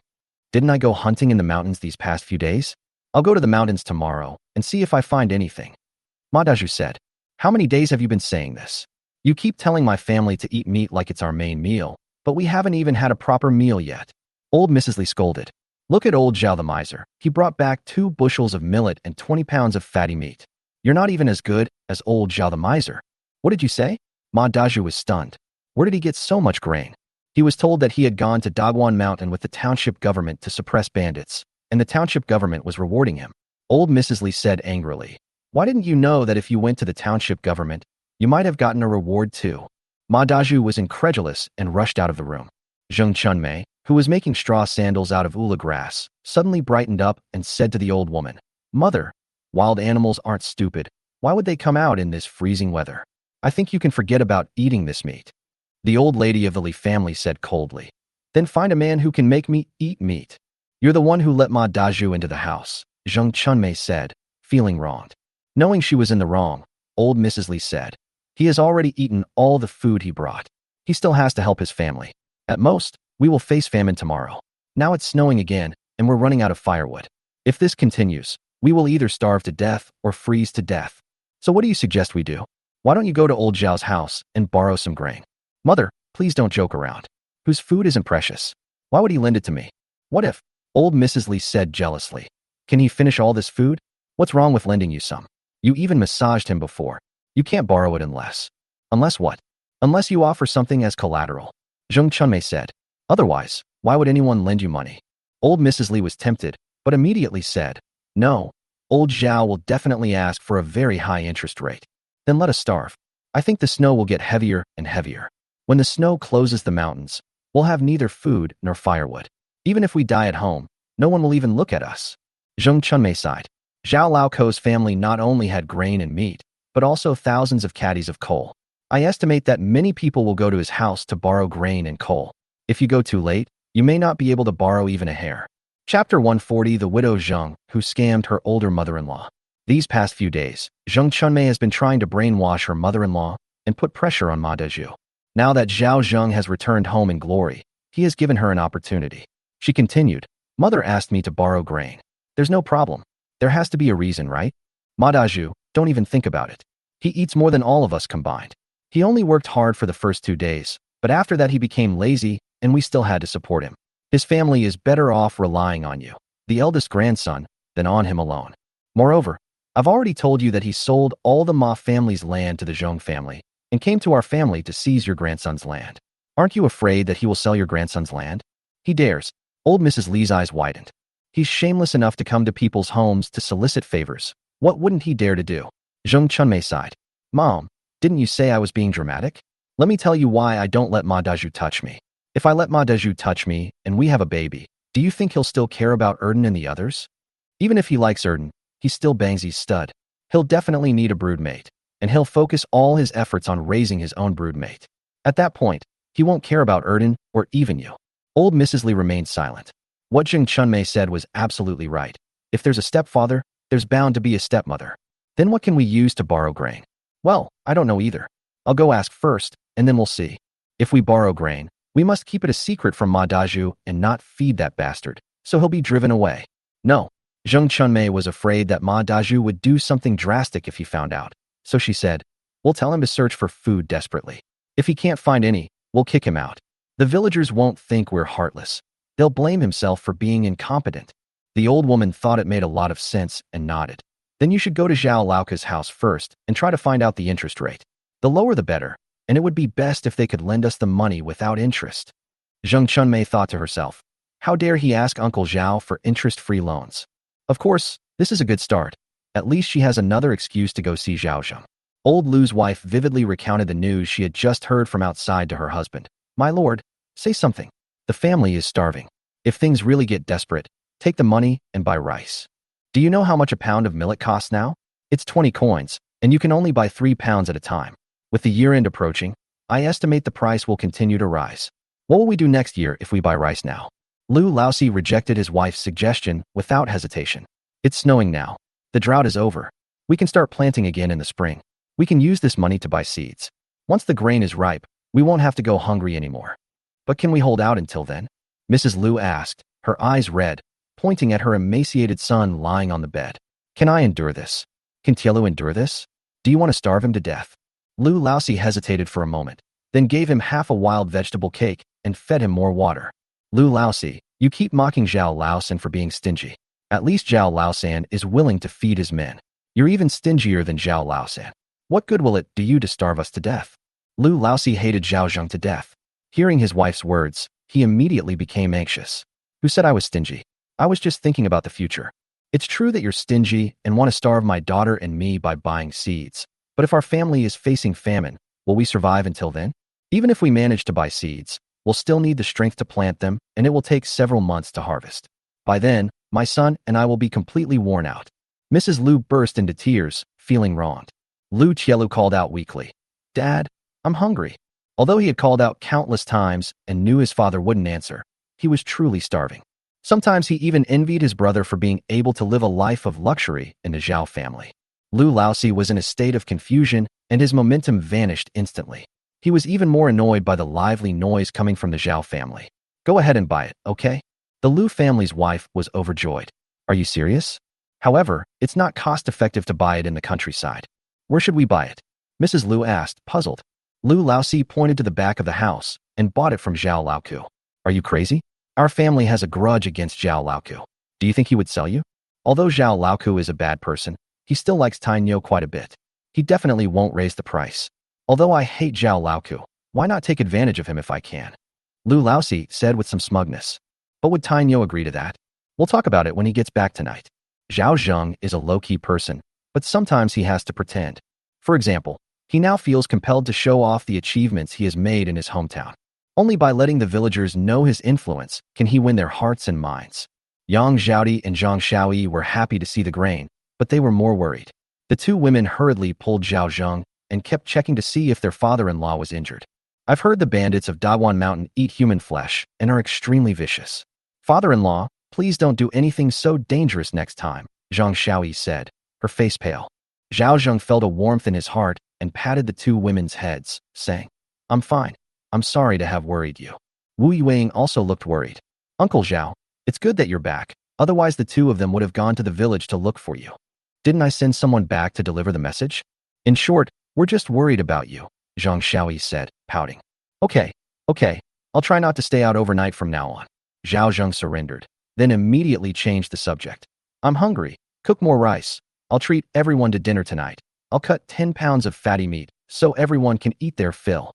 Didn't I go hunting in the mountains these past few days? I'll go to the mountains tomorrow and see if I find anything. Ma Daju said, how many days have you been saying this? You keep telling my family to eat meat like it's our main meal, but we haven't even had a proper meal yet. Old Mrs. Li scolded. Look at old Zhao the miser. He brought back 2 bushels of millet and 20 pounds of fatty meat. You're not even as good as old Zhao the miser. What did you say? Ma Daju was stunned. Where did he get so much grain? He was told that he had gone to Dagwan Mountain with the township government to suppress bandits, and the township government was rewarding him. Old Mrs. Li said angrily, why didn't you know that if you went to the township government, you might have gotten a reward too? Ma Daju was incredulous and rushed out of the room. Zheng Chunmei, who was making straw sandals out of ula grass, suddenly brightened up and said to the old woman, Mother, wild animals aren't stupid. Why would they come out in this freezing weather? I think you can forget about eating this meat. The old lady of the Li family said coldly, then find a man who can make me eat meat. You're the one who let Ma Daju into the house, Zheng Chunmei said, feeling wronged. Knowing she was in the wrong, old Mrs. Li said, he has already eaten all the food he brought. He still has to help his family. At most, we will face famine tomorrow. Now it's snowing again, and we're running out of firewood. If this continues, we will either starve to death or freeze to death. So what do you suggest we do? Why don't you go to old Zhao's house and borrow some grain? Mother, please don't joke around. Whose food isn't precious? Why would he lend it to me? What if? Old Mrs. Li said jealously. Can he finish all this food? What's wrong with lending you some? You even massaged him before. You can't borrow it unless. Unless what? Unless you offer something as collateral. Zheng Chunmei said. Otherwise, why would anyone lend you money? Old Mrs. Li was tempted, but immediately said, no, old Zhao will definitely ask for a very high interest rate. Then let us starve. I think the snow will get heavier and heavier. When the snow closes the mountains, we'll have neither food nor firewood. Even if we die at home, no one will even look at us. Zheng Chunmei sighed. Zhao Laoko's family not only had grain and meat, but also thousands of caddies of coal. I estimate that many people will go to his house to borrow grain and coal. If you go too late, you may not be able to borrow even a hair. Chapter 140 The Widow Zheng, who scammed her older mother-in-law. These past few days, Zheng Chunmei has been trying to brainwash her mother-in-law and put pressure on Ma Daju. Now that Zhao Zheng has returned home in glory, he has given her an opportunity. She continued, Mother asked me to borrow grain. There's no problem. There has to be a reason, right? Ma Daju, don't even think about it. He eats more than all of us combined. He only worked hard for the first 2 days, but after that he became lazy and we still had to support him. His family is better off relying on you, the eldest grandson, than on him alone. Moreover, I've already told you that he sold all the Ma family's land to the Zheng family and came to our family to seize your grandson's land. Aren't you afraid that he will sell your grandson's land? He dares. Old Mrs. Li's eyes widened. He's shameless enough to come to people's homes to solicit favors. What wouldn't he dare to do? Zheng Chunmei sighed. Mom, didn't you say I was being dramatic? Let me tell you why I don't let Ma Daju touch me. If I let Ma Daju touch me and we have a baby, do you think he'll still care about Erden and the others? Even if he likes Erden, he's still Bangzi's stud. He'll definitely need a broodmate, and he'll focus all his efforts on raising his own broodmate. At that point, he won't care about Erden or even you. Old Mrs. Li remained silent. What Zheng Chunmei said was absolutely right. If there's a stepfather, there's bound to be a stepmother. Then what can we use to borrow grain? Well, I don't know either. I'll go ask first, and then we'll see. If we borrow grain, we must keep it a secret from Ma Daju and not feed that bastard, so he'll be driven away. No. Zheng Chunmei was afraid that Ma Daju would do something drastic if he found out. So she said, we'll tell him to search for food desperately. If he can't find any, we'll kick him out. The villagers won't think we're heartless. They'll blame himself for being incompetent. The old woman thought it made a lot of sense and nodded. Then you should go to Zhao Laoka's house first and try to find out the interest rate. The lower the better, and it would be best if they could lend us the money without interest. Zheng Chunmei thought to herself, how dare he ask Uncle Zhao for interest-free loans? Of course, this is a good start. At least she has another excuse to go see Zhao Zheng. Old Lu's wife vividly recounted the news she had just heard from outside to her husband. My lord, say something. The family is starving. If things really get desperate, take the money and buy rice. Do you know how much a pound of millet costs now? It's 20 coins, and you can only buy 3 pounds at a time. With the year-end approaching, I estimate the price will continue to rise. What will we do next year if we buy rice now? Lu Laosi rejected his wife's suggestion without hesitation. It's snowing now. The drought is over. We can start planting again in the spring. We can use this money to buy seeds. Once the grain is ripe, we won't have to go hungry anymore. But can we hold out until then? Mrs. Lu asked, her eyes red, pointing at her emaciated son lying on the bed. Can I endure this? Can Tielu endure this? Do you want to starve him to death? Lu Laosi hesitated for a moment, then gave him half a wild vegetable cake and fed him more water. Lu Laosi, you keep mocking Zhao Laosan for being stingy. At least Zhao Laosan is willing to feed his men. You're even stingier than Zhao Laosan. What good will it do you to starve us to death? Lu Laosi hated Zhao Zheng to death. Hearing his wife's words, he immediately became anxious. Who said I was stingy? I was just thinking about the future. It's true that you're stingy and want to starve my daughter and me by buying seeds. But if our family is facing famine, will we survive until then? Even if we manage to buy seeds, we'll still need the strength to plant them, and it will take several months to harvest. By then, my son and I will be completely worn out. Mrs. Lu burst into tears, feeling wronged. Lu Qielu called out weakly, Dad, I'm hungry. Although he had called out countless times and knew his father wouldn't answer, he was truly starving. Sometimes he even envied his brother for being able to live a life of luxury in the Zhao family. Lu Laosi was in a state of confusion and his momentum vanished instantly. He was even more annoyed by the lively noise coming from the Zhao family. Go ahead and buy it, okay? The Lu family's wife was overjoyed. Are you serious? However, it's not cost-effective to buy it in the countryside. Where should we buy it? Mrs. Lu asked, puzzled. Lu Laosi pointed to the back of the house and bought it from Zhao Laoku. Are you crazy? Our family has a grudge against Zhao Laoku. Do you think he would sell you? Although Zhao Laoku is a bad person, he still likes Tainyo quite a bit. He definitely won't raise the price. Although I hate Zhao Laoku, why not take advantage of him if I can? Lu Laosi said with some smugness. But would Tainyo agree to that? We'll talk about it when he gets back tonight. Zhao Zheng is a low-key person, but sometimes he has to pretend. For example, he now feels compelled to show off the achievements he has made in his hometown. Only by letting the villagers know his influence can he win their hearts and minds. Yang Zhaodi and Zhang Shaoyi were happy to see the grain, but they were more worried. The two women hurriedly pulled Zhao Zheng and kept checking to see if their father-in-law was injured. I've heard the bandits of Dawan Mountain eat human flesh and are extremely vicious. Father-in-law, please don't do anything so dangerous next time, Zhang Shaoyi said, her face pale. Zhao Zheng felt a warmth in his heart and patted the two women's heads, saying, I'm fine. I'm sorry to have worried you. Wu Yueing also looked worried. Uncle Zhao, it's good that you're back, otherwise the two of them would have gone to the village to look for you. Didn't I send someone back to deliver the message? In short, we're just worried about you, Zhang Shaoyi said, pouting. Okay, I'll try not to stay out overnight from now on. Zhao Zheng surrendered, then immediately changed the subject. I'm hungry. Cook more rice. I'll treat everyone to dinner tonight. I'll cut 10 pounds of fatty meat so everyone can eat their fill.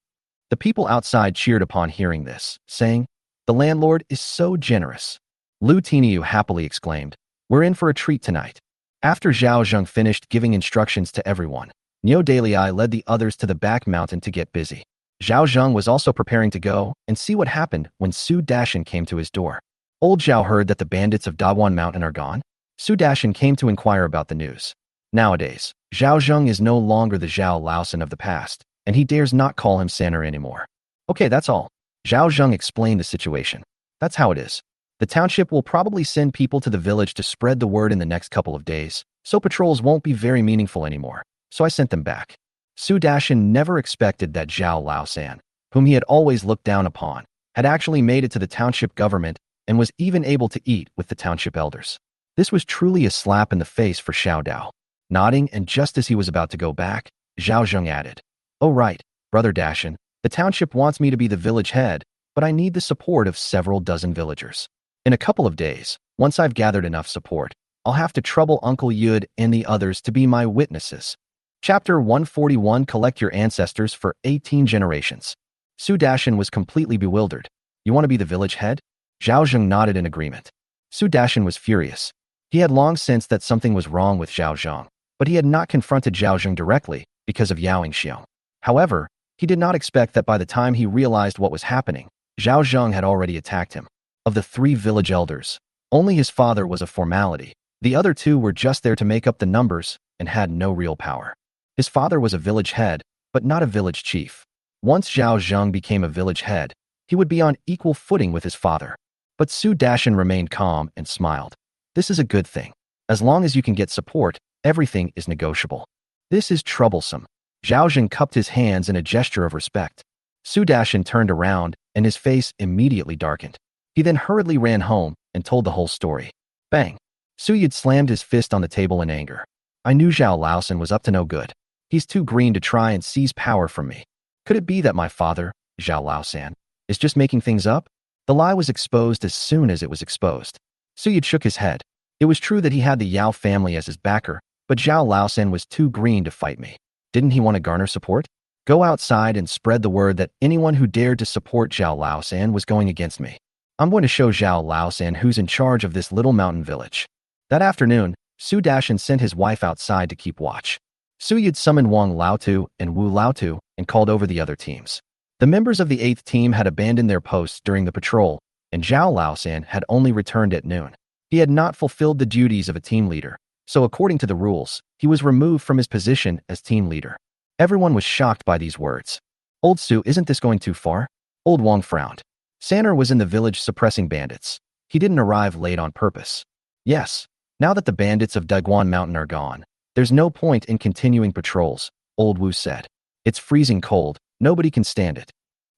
The people outside cheered upon hearing this, saying, The landlord is so generous. Lu Tiniu happily exclaimed. We're in for a treat tonight. After Zhao Zheng finished giving instructions to everyone, Niu Dalai led the others to the back mountain to get busy. Zhao Zheng was also preparing to go and see what happened when Su Dashan came to his door. Old Zhao heard that the bandits of Daguan Mountain are gone. Su Dashan came to inquire about the news. Nowadays, Zhao Zheng is no longer the Zhao Laosan of the past, and he dares not call him Saner anymore. Okay, that's all. Zhao Zheng explained the situation. That's how it is. The township will probably send people to the village to spread the word in the next couple of days, so patrols won't be very meaningful anymore. So I sent them back. Su Dashan never expected that Zhao Laosan, whom he had always looked down upon, had actually made it to the township government and was even able to eat with the township elders. This was truly a slap in the face for Xiao Dao. Nodding, and just as he was about to go back, Zhao Zheng added, "Oh right, Brother Dashan, the township wants me to be the village head, but I need the support of several dozen villagers. In a couple of days, once I've gathered enough support, I'll have to trouble Uncle Yud and the others to be my witnesses." Chapter 141. Collect your ancestors for 18 generations. Su Dashan was completely bewildered. You want to be the village head? Zhao Zheng nodded in agreement. Su Dashan was furious. He had long sensed that something was wrong with Zhao Zheng, but he had not confronted Zhao Zheng directly because of Yao Xiong. However, he did not expect that by the time he realized what was happening, Zhao Zheng had already attacked him. Of the 3 village elders, only his father was a formality. The other 2 were just there to make up the numbers and had no real power. His father was a village head, but not a village chief. Once Zhao Zheng became a village head, he would be on equal footing with his father. But Su Dashan remained calm and smiled. This is a good thing. As long as you can get support, everything is negotiable. This is troublesome. Zhao Zheng cupped his hands in a gesture of respect. Su Dashan turned around, and his face immediately darkened. He then hurriedly ran home and told the whole story. Bang! Su Yud slammed his fist on the table in anger. I knew Zhao Laosan was up to no good. He's too green to try and seize power from me. Could it be that my father, Zhao Laosan, is just making things up? The lie was exposed as soon as it was exposed. Su Yud shook his head. It was true that he had the Yao family as his backer, but Zhao Laosan was too green to fight me. Didn't he want to garner support? Go outside and spread the word that anyone who dared to support Zhao Laosan was going against me. I'm going to show Zhao Laosan who's in charge of this little mountain village. That afternoon, Su Dashan sent his wife outside to keep watch. Su Yud summoned Wang Laotu and Wu Laotu and called over the other teams. The members of the 8th team had abandoned their posts during the patrol, and Zhao Laosan had only returned at noon. He had not fulfilled the duties of a team leader, so according to the rules, he was removed from his position as team leader. Everyone was shocked by these words. Old Su, isn't this going too far? Old Wang frowned. Saner was in the village suppressing bandits. He didn't arrive late on purpose. Yes, now that the bandits of Daguan Mountain are gone, there's no point in continuing patrols, Old Wu said. It's freezing cold, nobody can stand it.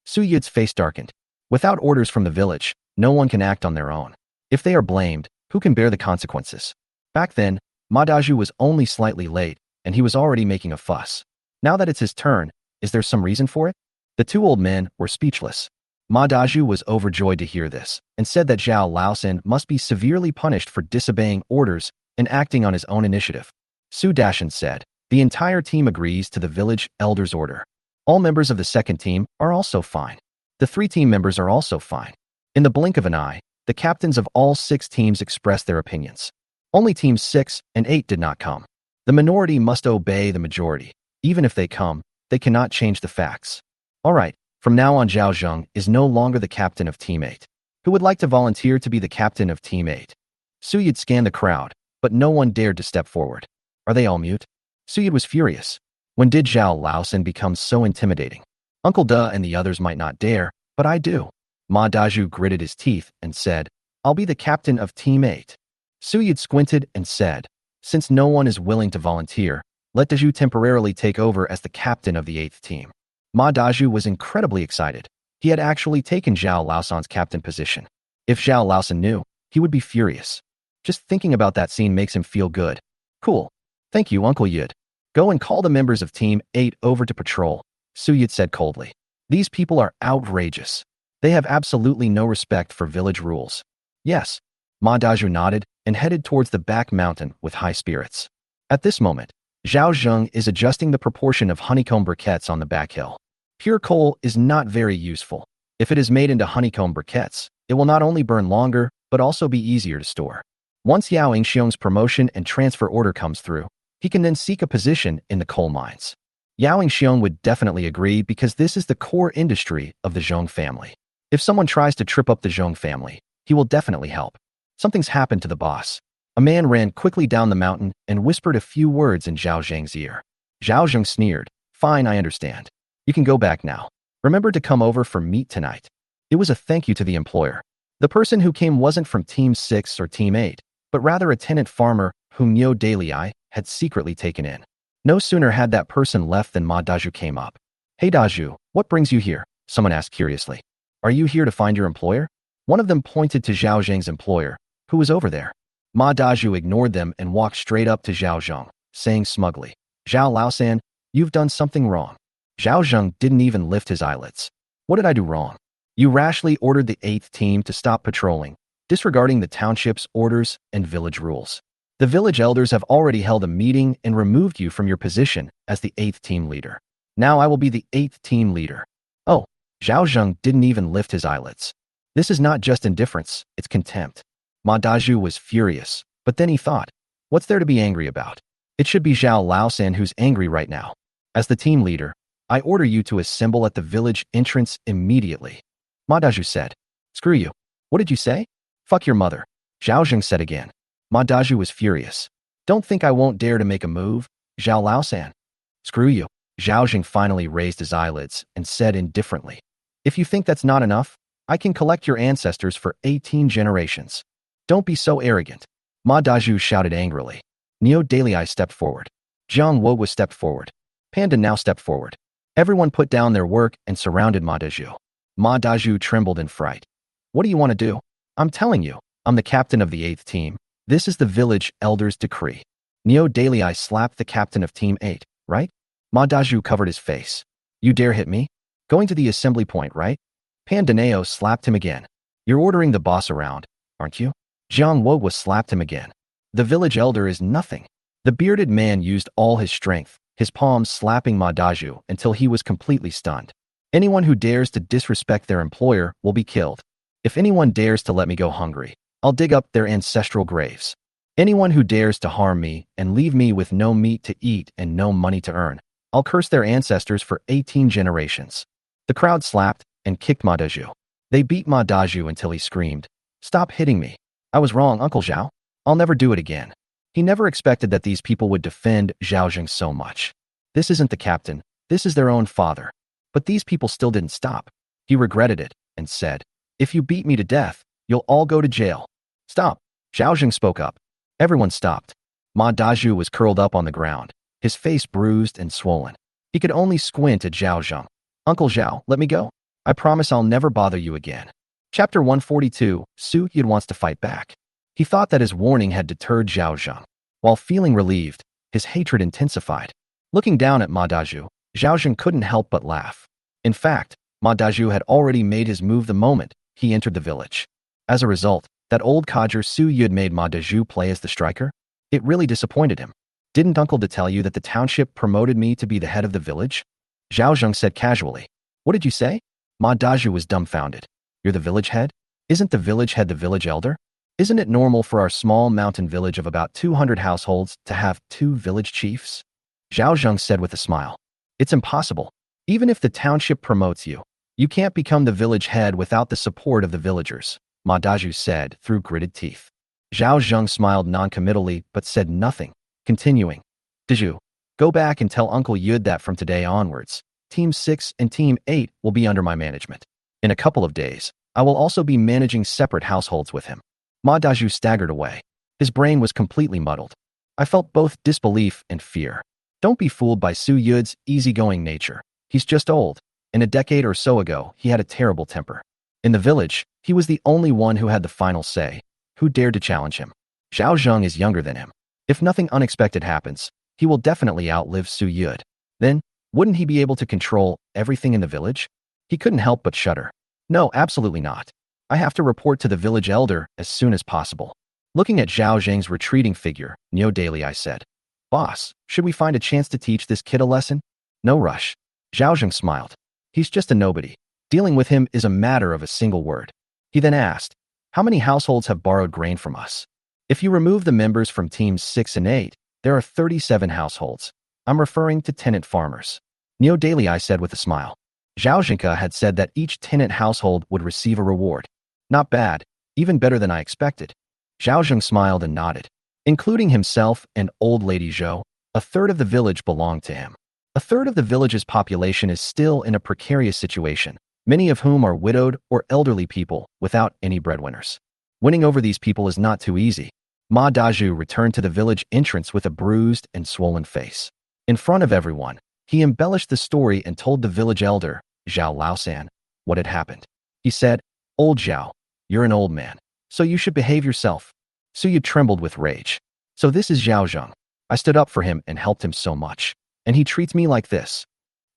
Su Yud's face darkened. Without orders from the village, no one can act on their own. If they are blamed, who can bear the consequences? Back then, Ma Daju was only slightly late, and he was already making a fuss. Now that it's his turn, is there some reason for it? The 2 old men were speechless. Ma Daju was overjoyed to hear this, and said that Zhao Laosan must be severely punished for disobeying orders and acting on his own initiative. Su Dashan said, the entire team agrees to the village elder's order. All members of the 2nd team are also fine. The 3 team members are also fine. In the blink of an eye, the captains of all 6 teams expressed their opinions. Only teams 6 and 8 did not come. The minority must obey the majority. Even if they come, they cannot change the facts. All right, from now on Zhao Zheng is no longer the captain of Team 8. Who would like to volunteer to be the captain of Team 8? Su Yud scanned the crowd, but no one dared to step forward. Are they all mute? Su Yud was furious. When did Zhao Laosan become so intimidating? Uncle Da and the others might not dare, but I do. Ma Daju gritted his teeth and said, I'll be the captain of Team 8. Su Yud squinted and said, since no one is willing to volunteer, let Daju temporarily take over as the captain of the 8th team. Ma Daju was incredibly excited. He had actually taken Zhao Laosan's captain position. If Zhao Laosan knew, he would be furious. Just thinking about that scene makes him feel good. Cool. Thank you, Uncle Yud. Go and call the members of Team 8 over to patrol, Su Yud said coldly. These people are outrageous. They have absolutely no respect for village rules. Yes. Ma Daju nodded and headed towards the back mountain with high spirits. At this moment, Zhao Zheng is adjusting the proportion of honeycomb briquettes on the back hill. Pure coal is not very useful. If it is made into honeycomb briquettes, it will not only burn longer, but also be easier to store. Once Yao Yingxiong's promotion and transfer order comes through, he can then seek a position in the coal mines. Yao Yingxiong would definitely agree because this is the core industry of the Zheng family. If someone tries to trip up the Zheng family, he will definitely help. Something's happened to the boss. A man ran quickly down the mountain and whispered a few words in Zhao Zheng's ear. Zhao Zheng sneered. Fine, I understand. You can go back now. Remember to come over for meat tonight. It was a thank you to the employer. The person who came wasn't from Team 6 or Team 8, but rather a tenant farmer whom Neo Dalei had secretly taken in. No sooner had that person left than Ma Daju came up. Hey Daju, what brings you here? Someone asked curiously. Are you here to find your employer? One of them pointed to Zhao Zheng's employer, who was over there. Ma Daju ignored them and walked straight up to Zhao Zheng, saying smugly, Zhao Laosan, you've done something wrong. Zhao Zheng didn't even lift his eyelids. What did I do wrong? You rashly ordered the 8th team to stop patrolling, disregarding the township's orders and village rules. The village elders have already held a meeting and removed you from your position as the 8th team leader. Now I will be the 8th team leader. Oh, Zhao Zheng didn't even lift his eyelids. This is not just indifference, it's contempt. Ma Daju was furious, but then he thought, what's there to be angry about? It should be Zhao Laosan who's angry right now. As the team leader, I order you to assemble at the village entrance immediately. Ma Daju said. Screw you. What did you say? Fuck your mother. Zhao Zheng said again. Ma Daju was furious. Don't think I won't dare to make a move, Zhao Laosan. Screw you. Zhao Zheng finally raised his eyelids and said indifferently. If you think that's not enough, I can collect your ancestors for 18 generations. Don't be so arrogant. Ma Daju shouted angrily. Neo Dalei stepped forward. Jiang Wo stepped forward. Panda now stepped forward. Everyone put down their work and surrounded Ma Daju. Ma Daju trembled in fright. What do you want to do? I'm telling you, I'm the captain of the 8th team. This is the village elder's decree. Neo Dalei slapped the captain of Team 8, right? Ma Daju covered his face. You dare hit me? Going to the assembly point, right? Pandaneo slapped him again. You're ordering the boss around, aren't you? Jiang Wo slapped him again. The village elder is nothing. The bearded man used all his strength, his palms slapping Ma Daju until he was completely stunned. Anyone who dares to disrespect their employer will be killed. If anyone dares to let me go hungry, I'll dig up their ancestral graves. Anyone who dares to harm me and leave me with no meat to eat and no money to earn, I'll curse their ancestors for 18 generations. The crowd slapped and kicked Ma Daju. They beat Ma Daju until he screamed, Stop hitting me. I was wrong, Uncle Zhao. I'll never do it again. He never expected that these people would defend Zhao Zheng so much. This isn't the captain, this is their own father. But these people still didn't stop. He regretted it and said, If you beat me to death, you'll all go to jail. Stop. Zhao Zheng spoke up. Everyone stopped. Ma Daju was curled up on the ground, his face bruised and swollen. He could only squint at Zhao Zheng. Uncle Zhao, let me go. I promise I'll never bother you again. Chapter 142, Su Yud wants to fight back. He thought that his warning had deterred Zhao Zheng. While feeling relieved, his hatred intensified. Looking down at Ma Daju, Zhao Zheng couldn't help but laugh. In fact, Ma Daju had already made his move the moment he entered the village. As a result, that old codger Su Yud made Ma Daju play as the striker. It really disappointed him. Didn't Uncle Da tell you that the township promoted me to be the head of the village? Zhao Zheng said casually. What did you say? Ma Daju was dumbfounded. You're the village head? Isn't the village head the village elder? Isn't it normal for our small mountain village of about 200 households to have 2 village chiefs? Zhao Zheng said with a smile. It's impossible. Even if the township promotes you, you can't become the village head without the support of the villagers, Ma Daju said through gritted teeth. Zhao Zheng smiled noncommittally but said nothing, continuing. Daju, go back and tell Uncle Yud that from today onwards, Team 6 and Team 8 will be under my management. In a couple of days, I will also be managing separate households with him. Ma Daju staggered away. His brain was completely muddled. I felt both disbelief and fear. Don't be fooled by Su Yud's easygoing nature. He's just old, and a decade or so ago, he had a terrible temper. In the village, he was the only one who had the final say, who dared to challenge him. Zhao Zheng is younger than him. If nothing unexpected happens, he will definitely outlive Su Yud. Then, wouldn't he be able to control everything in the village? He couldn't help but shudder. No, absolutely not. I have to report to the village elder as soon as possible. Looking at Zhao Zheng's retreating figure, Neo Dalei said, Boss, should we find a chance to teach this kid a lesson? No rush. Zhao Zheng smiled. He's just a nobody. Dealing with him is a matter of a single word. He then asked, How many households have borrowed grain from us? If you remove the members from teams 6 and 8, there are 37 households. I'm referring to tenant farmers. Neo Daily, I said with a smile. Zhao Zheng had said that each tenant household would receive a reward. Not bad, even better than I expected. Zhao Zheng smiled and nodded. Including himself and old lady Zhou, a third of the village belonged to him. A third of the village's population is still in a precarious situation, many of whom are widowed or elderly people without any breadwinners. Winning over these people is not too easy. Ma Dazhu returned to the village entrance with a bruised and swollen face. In front of everyone, he embellished the story and told the village elder, Zhao Laosan, what had happened. He said, "Old Zhao, you're an old man, so you should behave yourself." Suyu trembled with rage. So this is Zhao Zheng. I stood up for him and helped him so much, and he treats me like this.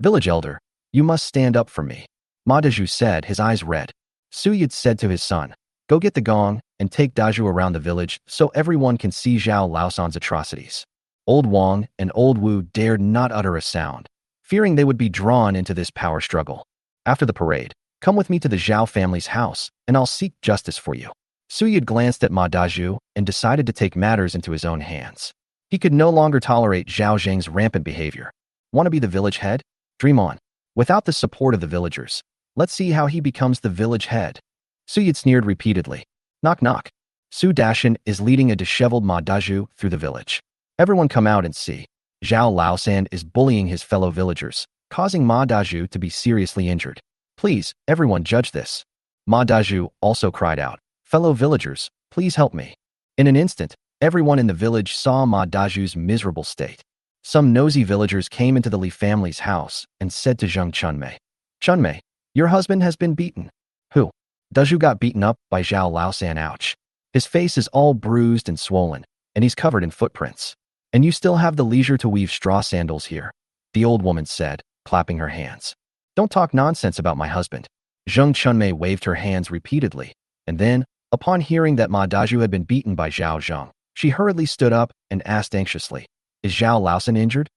Village elder, you must stand up for me. Ma Dazhu said, his eyes red. Suyu said to his son, go get the gong and take Dazhu around the village so everyone can see Zhao Laosan's atrocities. Old Wang and Old Wu dared not utter a sound, fearing they would be drawn into this power struggle. After the parade, come with me to the Zhao family's house, and I'll seek justice for you. Suyu glanced at Ma Dazhu and decided to take matters into his own hands. He could no longer tolerate Zhao Zheng's rampant behavior. Want to be the village head? Dream on. Without the support of the villagers, let's see how he becomes the village head. Suyu sneered repeatedly. Knock knock. Su Dashin is leading a disheveled Ma Dazhu through the village. Everyone come out and see. Zhao Laosan is bullying his fellow villagers, causing Ma Dazhu to be seriously injured. Please, everyone judge this. Ma Dazhu also cried out, fellow villagers, please help me. In an instant, everyone in the village saw Ma Dazhu's miserable state. Some nosy villagers came into the Li family's house and said to Zheng Chunmei, Chunmei, your husband has been beaten. Who? Dazhu got beaten up by Zhao Laosan. Ouch. His face is all bruised and swollen, and he's covered in footprints. And you still have the leisure to weave straw sandals here, the old woman said, clapping her hands. Don't talk nonsense about my husband. Zheng Chunmei waved her hands repeatedly, and then, upon hearing that Ma Dazhu had been beaten by Zhao Zheng, she hurriedly stood up and asked anxiously, is Zhao Laosan injured?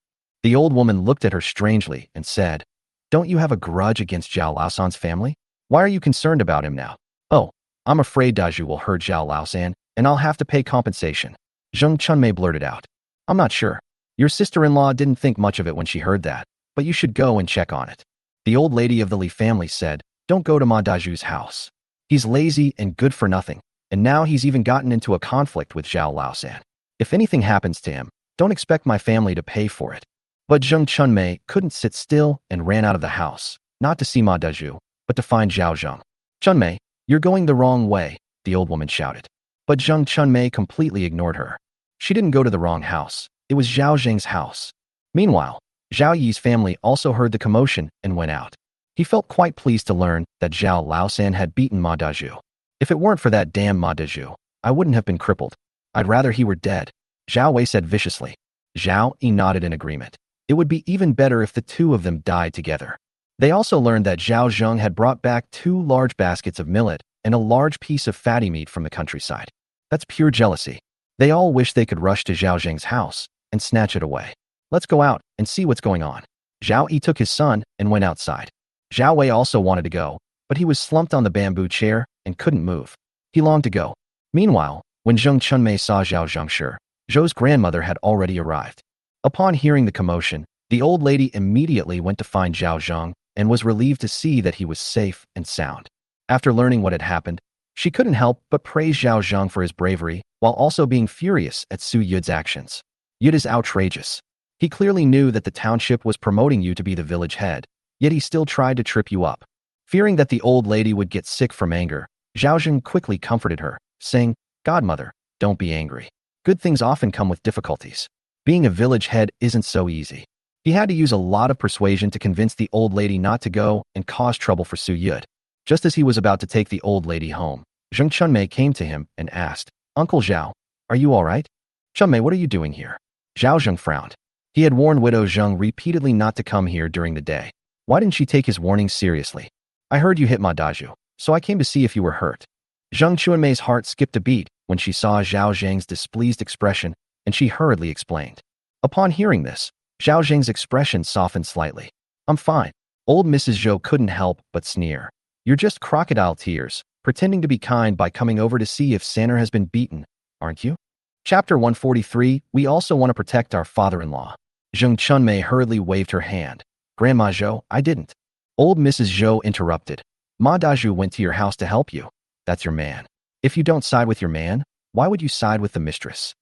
The old woman looked at her strangely and said, don't you have a grudge against Zhao Laosan's family? Why are you concerned about him now? Oh, I'm afraid Dazhu will hurt Zhao Laosan, and I'll have to pay compensation. Zheng Chunmei blurted out. I'm not sure. Your sister-in-law didn't think much of it when she heard that, but you should go and check on it. The old lady of the Li family said, don't go to Ma Dazhu's house. He's lazy and good for nothing, and now he's even gotten into a conflict with Zhao Laosan. If anything happens to him, don't expect my family to pay for it. But Zheng Chunmei couldn't sit still and ran out of the house, not to see Ma Dazhu, but to find Zhao Zheng. Chunmei, you're going the wrong way, the old woman shouted. But Zheng Chunmei completely ignored her. She didn't go to the wrong house. It was Zhao Zheng's house. Meanwhile, Zhao Yi's family also heard the commotion and went out. He felt quite pleased to learn that Zhao Laosan had beaten Ma Dazhu. If it weren't for that damn Ma Dazhu, I wouldn't have been crippled. I'd rather he were dead, Zhao Wei said viciously. Zhao Yi nodded in agreement. It would be even better if the two of them died together. They also learned that Zhao Zheng had brought back 2 large baskets of millet and a large piece of fatty meat from the countryside. That's pure jealousy. They all wished they could rush to Zhao Zheng's house and snatch it away. Let's go out and see what's going on. Zhao Yi took his son and went outside. Zhao Wei also wanted to go, but he was slumped on the bamboo chair and couldn't move. He longed to go. Meanwhile, when Zheng Chunmei saw Zhao Zhengshi, Zhou's grandmother had already arrived. Upon hearing the commotion, the old lady immediately went to find Zhao Zheng and was relieved to see that he was safe and sound. After learning what had happened, she couldn't help but praise Zhao Zheng for his bravery, while also being furious at Su Yud's actions. Yud is outrageous. He clearly knew that the township was promoting you to be the village head, yet he still tried to trip you up. Fearing that the old lady would get sick from anger, Zhao Zheng quickly comforted her, saying, Godmother, don't be angry. Good things often come with difficulties. Being a village head isn't so easy. He had to use a lot of persuasion to convince the old lady not to go and cause trouble for Su Yud. Just as he was about to take the old lady home, Zheng Chunmei came to him and asked, Uncle Zhao, are you all right? Chunmei, what are you doing here? Zhao Zheng frowned. He had warned Widow Zheng repeatedly not to come here during the day. Why didn't she take his warnings seriously? I heard you hit Ma Dazhu, so I came to see if you were hurt. Zheng Chunmei's heart skipped a beat when she saw Zhao Zheng's displeased expression, and she hurriedly explained. Upon hearing this, Zhao Zheng's expression softened slightly. I'm fine. Old Mrs. Zhou couldn't help but sneer. You're just crocodile tears, pretending to be kind by coming over to see if Sanner has been beaten, aren't you? Chapter 143, we also want to protect our father-in-law. Zheng Chunmei hurriedly waved her hand. Grandma Zhou, I didn't. Old Mrs. Zhou interrupted. Ma Daju went to your house to help you. That's your man. If you don't side with your man, why would you side with the mistress?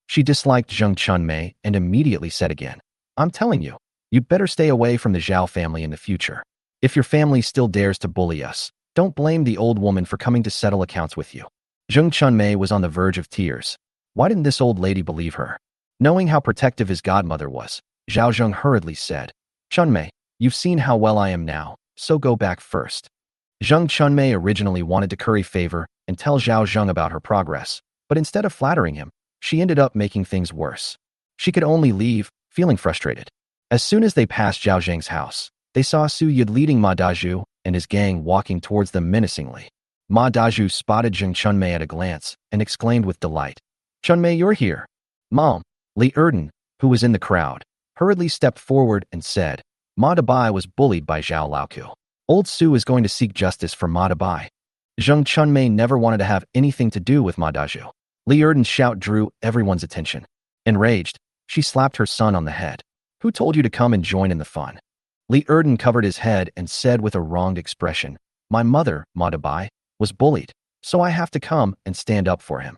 She disliked Zheng Chunmei and immediately said again, I'm telling you, you'd better stay away from the Zhao family in the future. If your family still dares to bully us, don't blame the old woman for coming to settle accounts with you. Zheng Chunmei was on the verge of tears. Why didn't this old lady believe her? Knowing how protective his godmother was, Zhao Zheng hurriedly said, Chunmei, you've seen how well I am now, so go back first. Zheng Chunmei originally wanted to curry favor and tell Zhao Zheng about her progress, but instead of flattering him, she ended up making things worse. She could only leave, feeling frustrated. As soon as they passed Zhao Zheng's house, they saw Su Yud leading Ma Daju and his gang walking towards them menacingly. Ma Daju spotted Zheng Chunmei at a glance and exclaimed with delight, Chunmei, you're here. Mom, Li Erden, who was in the crowd, hurriedly stepped forward and said, Ma Dabai was bullied by Zhao Laoku. Old Su is going to seek justice for Ma Dabai. Zheng Chunmei never wanted to have anything to do with Ma Daju. Li Erden's shout drew everyone's attention. Enraged, she slapped her son on the head. Who told you to come and join in the fun? Li Erden covered his head and said with a wronged expression, My mother, Ma Dabai, was bullied, so I have to come and stand up for him.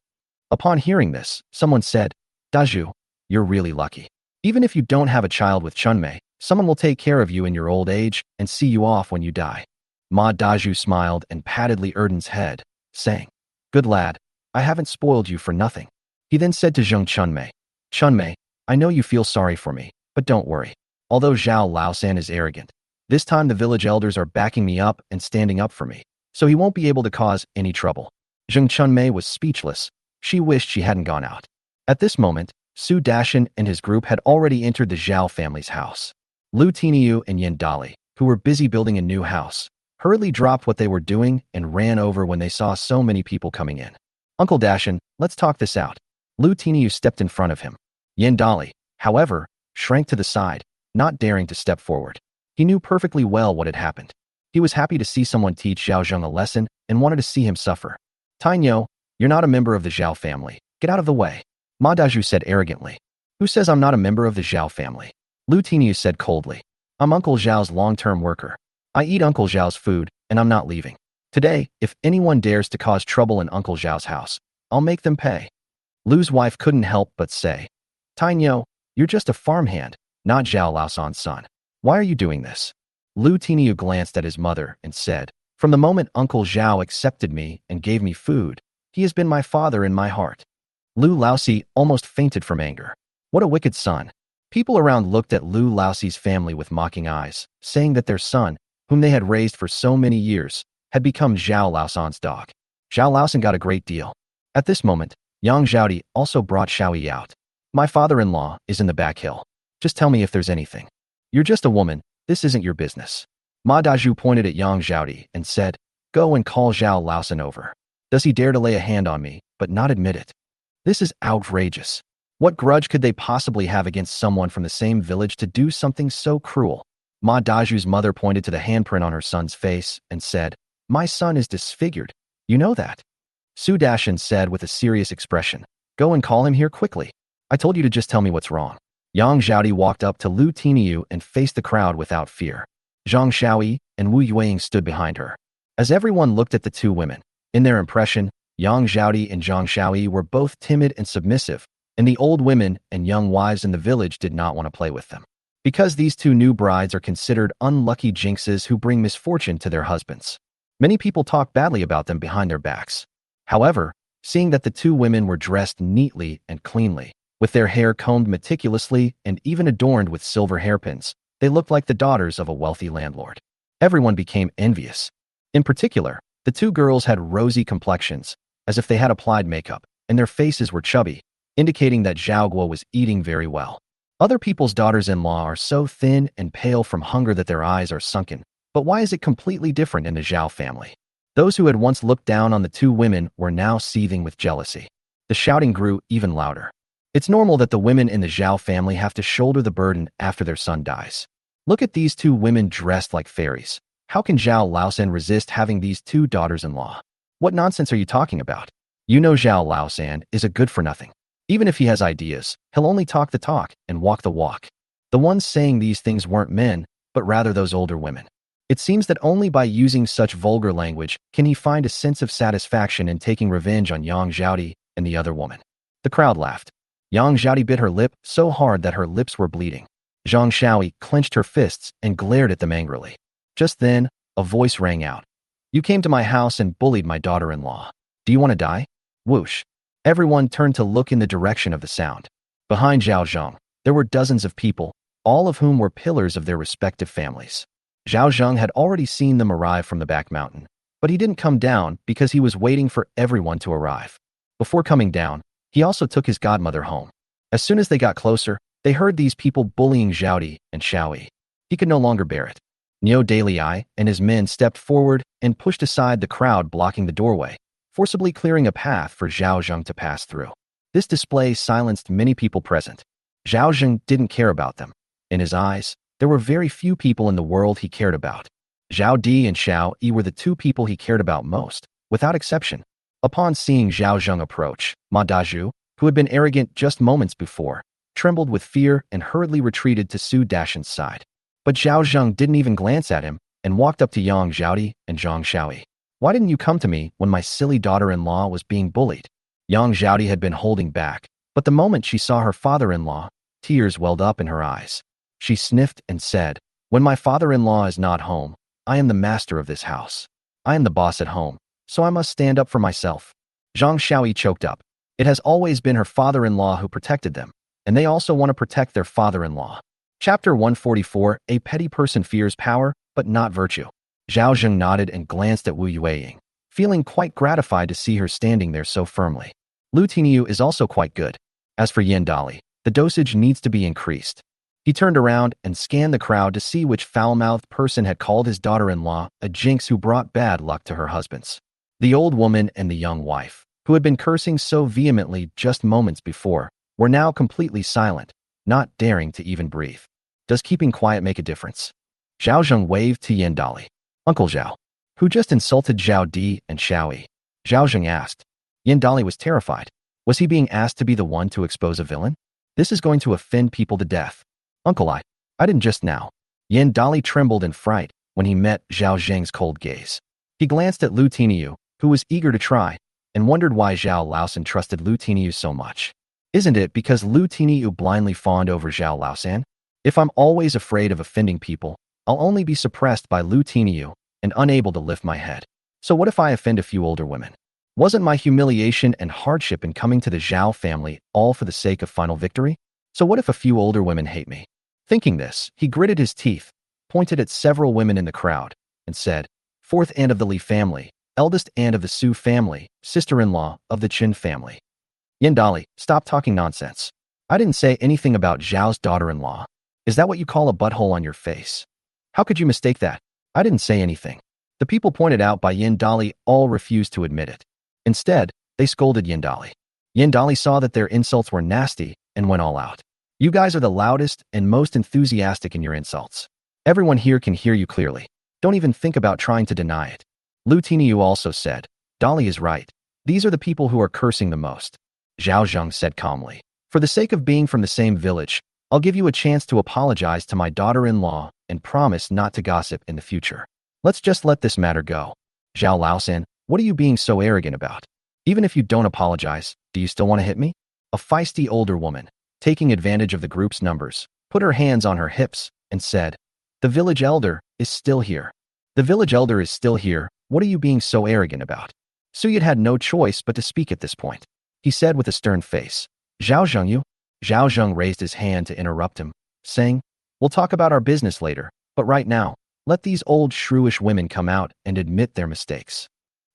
Upon hearing this, someone said, Daju, you're really lucky. Even if you don't have a child with Chunmei, someone will take care of you in your old age and see you off when you die. Ma Daju smiled and patted Li Erden's head, saying, Good lad, I haven't spoiled you for nothing. He then said to Zheng Chunmei, Chunmei, I know you feel sorry for me, but don't worry. Although Zhao Laosan is arrogant, this time the village elders are backing me up and standing up for me, so he won't be able to cause any trouble. Zheng Chunmei was speechless. She wished she hadn't gone out. At this moment, Su Dashan and his group had already entered the Zhao family's house. Lu Tiniu and Yin Dali, who were busy building a new house, hurriedly dropped what they were doing and ran over when they saw so many people coming in. Uncle Dashan, let's talk this out. Lu Tiniu stepped in front of him. Yin Dali, however, shrank to the side, not daring to step forward. He knew perfectly well what had happened. He was happy to see someone teach Zhao Zheng a lesson and wanted to see him suffer. Tainyo, you're not a member of the Zhao family. Get out of the way. Ma Daju said arrogantly. Who says I'm not a member of the Zhao family? Lu Tiniu said coldly. I'm Uncle Zhao's long-term worker. I eat Uncle Zhao's food, and I'm not leaving. Today, if anyone dares to cause trouble in Uncle Zhao's house, I'll make them pay. Lu's wife couldn't help but say, Tainyo, you're just a farmhand, not Zhao Laosan's son. Why are you doing this? Lu Tiniu glanced at his mother and said, From the moment Uncle Zhao accepted me and gave me food, he has been my father in my heart. Lu Laosi almost fainted from anger. What a wicked son. People around looked at Lu Laosi's family with mocking eyes, saying that their son, whom they had raised for so many years, had become Zhao Laosan's dog. Zhao Laosan got a great deal. At this moment, Yang Zhaodi also brought Xiaoyi out. My father-in-law is in the back hill. Just tell me if there's anything. You're just a woman, this isn't your business. Ma Daju pointed at Yang Zhaodi and said, Go and call Zhao Laosan over. Does he dare to lay a hand on me, but not admit it? This is outrageous. What grudge could they possibly have against someone from the same village to do something so cruel? Ma Daju's mother pointed to the handprint on her son's face and said, My son is disfigured. You know that. Su Dashan said with a serious expression, Go and call him here quickly. I told you to just tell me what's wrong. Yang Zhaodi walked up to Lu Tiniu and faced the crowd without fear. Zhang Xiaoyi and Wu Yueying stood behind her. As everyone looked at the two women, in their impression, Yang Zhaodi and Zhang Xiaoyi were both timid and submissive, and the old women and young wives in the village did not want to play with them. Because these two new brides are considered unlucky jinxes who bring misfortune to their husbands. Many people talk badly about them behind their backs. However, seeing that the two women were dressed neatly and cleanly, with their hair combed meticulously and even adorned with silver hairpins, they looked like the daughters of a wealthy landlord. Everyone became envious. In particular, the two girls had rosy complexions, as if they had applied makeup, and their faces were chubby, indicating that Zhao Guo was eating very well. Other people's daughters-in-law are so thin and pale from hunger that their eyes are sunken, but why is it completely different in the Zhao family? Those who had once looked down on the two women were now seething with jealousy. The shouting grew even louder. It's normal that the women in the Zhao family have to shoulder the burden after their son dies. Look at these two women dressed like fairies. How can Zhao Laosan resist having these two daughters-in-law? What nonsense are you talking about? You know Zhao Laosan is a good-for-nothing. Even if he has ideas, he'll only talk the talk and walk the walk. The ones saying these things weren't men, but rather those older women. It seems that only by using such vulgar language can he find a sense of satisfaction in taking revenge on Yang Zhaodi and the other woman. The crowd laughed. Yang Zhaodi bit her lip so hard that her lips were bleeding. Zhang Shaoi clenched her fists and glared at them angrily. Just then, a voice rang out. You came to my house and bullied my daughter-in-law. Do you want to die? Whoosh. Everyone turned to look in the direction of the sound. Behind Zhao Zheng, there were dozens of people, all of whom were pillars of their respective families. Zhao Zheng had already seen them arrive from the back mountain, but he didn't come down because he was waiting for everyone to arrive. Before coming down, he also took his godmother home. As soon as they got closer, they heard these people bullying Zhaodi and Shaoi. He could no longer bear it. Niu Dalai and his men stepped forward and pushed aside the crowd blocking the doorway, forcibly clearing a path for Zhao Zheng to pass through. This display silenced many people present. Zhao Zheng didn't care about them. In his eyes, there were very few people in the world he cared about. Zhao Di and Xiao Yi were the two people he cared about most, without exception. Upon seeing Zhao Zheng approach, Ma Dazhu, who had been arrogant just moments before, trembled with fear and hurriedly retreated to Su Dashan's side. But Zhao Zheng didn't even glance at him and walked up to Yang Zhaodi and Zhang Shaoi. Why didn't you come to me when my silly daughter-in-law was being bullied? Yang Zhaodi had been holding back, but the moment she saw her father-in-law, tears welled up in her eyes. She sniffed and said, when my father-in-law is not home, I am the master of this house. I am the boss at home, so I must stand up for myself. Zhang Shaoi choked up. It has always been her father-in-law who protected them, and they also want to protect their father-in-law. Chapter 144, A petty person fears power, but not virtue. Zhao Zheng nodded and glanced at Wu Yueying, feeling quite gratified to see her standing there so firmly. Lu Tiniu is also quite good. As for Yin Dali, the dosage needs to be increased. He turned around and scanned the crowd to see which foul-mouthed person had called his daughter-in-law a jinx who brought bad luck to her husbands. The old woman and the young wife, who had been cursing so vehemently just moments before, were now completely silent, not daring to even breathe. Does keeping quiet make a difference? Zhao Zheng waved to Yin Dali. Uncle Zhao, who just insulted Zhao Di and Xiao Yi. Zhao Zheng asked. Yin Dali was terrified. Was he being asked to be the one to expose a villain? This is going to offend people to death. Uncle, I didn't just now. Yin Dali trembled in fright when he met Zhao Zheng's cold gaze. He glanced at Lu Tiniu, who was eager to try, and wondered why Zhao Laosan trusted Lu Tiniu so much. Isn't it because Lu Tiniu blindly fawned over Zhao Laosan? If I'm always afraid of offending people, I'll only be suppressed by Lu Tiniu and unable to lift my head. So what if I offend a few older women? Wasn't my humiliation and hardship in coming to the Zhao family all for the sake of final victory? So what if a few older women hate me? Thinking this, he gritted his teeth, pointed at several women in the crowd, and said, fourth aunt of the Li family, eldest aunt of the Su family, sister-in-law of the Qin family. Yin Dali, stop talking nonsense. I didn't say anything about Zhao's daughter-in-law. Is that what you call a butthole on your face? How could you mistake that? I didn't say anything. The people pointed out by Yin Dali all refused to admit it. Instead, they scolded Yin Dali. Yin Dali saw that their insults were nasty and went all out. You guys are the loudest and most enthusiastic in your insults. Everyone here can hear you clearly. Don't even think about trying to deny it. Lu Tiniu also said, Dali is right. These are the people who are cursing the most. Zhao Zheng said calmly, for the sake of being from the same village, I'll give you a chance to apologize to my daughter-in-law and promise not to gossip in the future. Let's just let this matter go. Zhao Laosan, what are you being so arrogant about? Even if you don't apologize, do you still want to hit me? A feisty older woman, taking advantage of the group's numbers, put her hands on her hips and said, the village elder is still here. The village elder is still here. What are you being so arrogant about? Suyat had no choice but to speak at this point. He said with a stern face, Zhao Zheng you? Zhao Zheng raised his hand to interrupt him, saying, we'll talk about our business later, but right now, let these old shrewish women come out and admit their mistakes.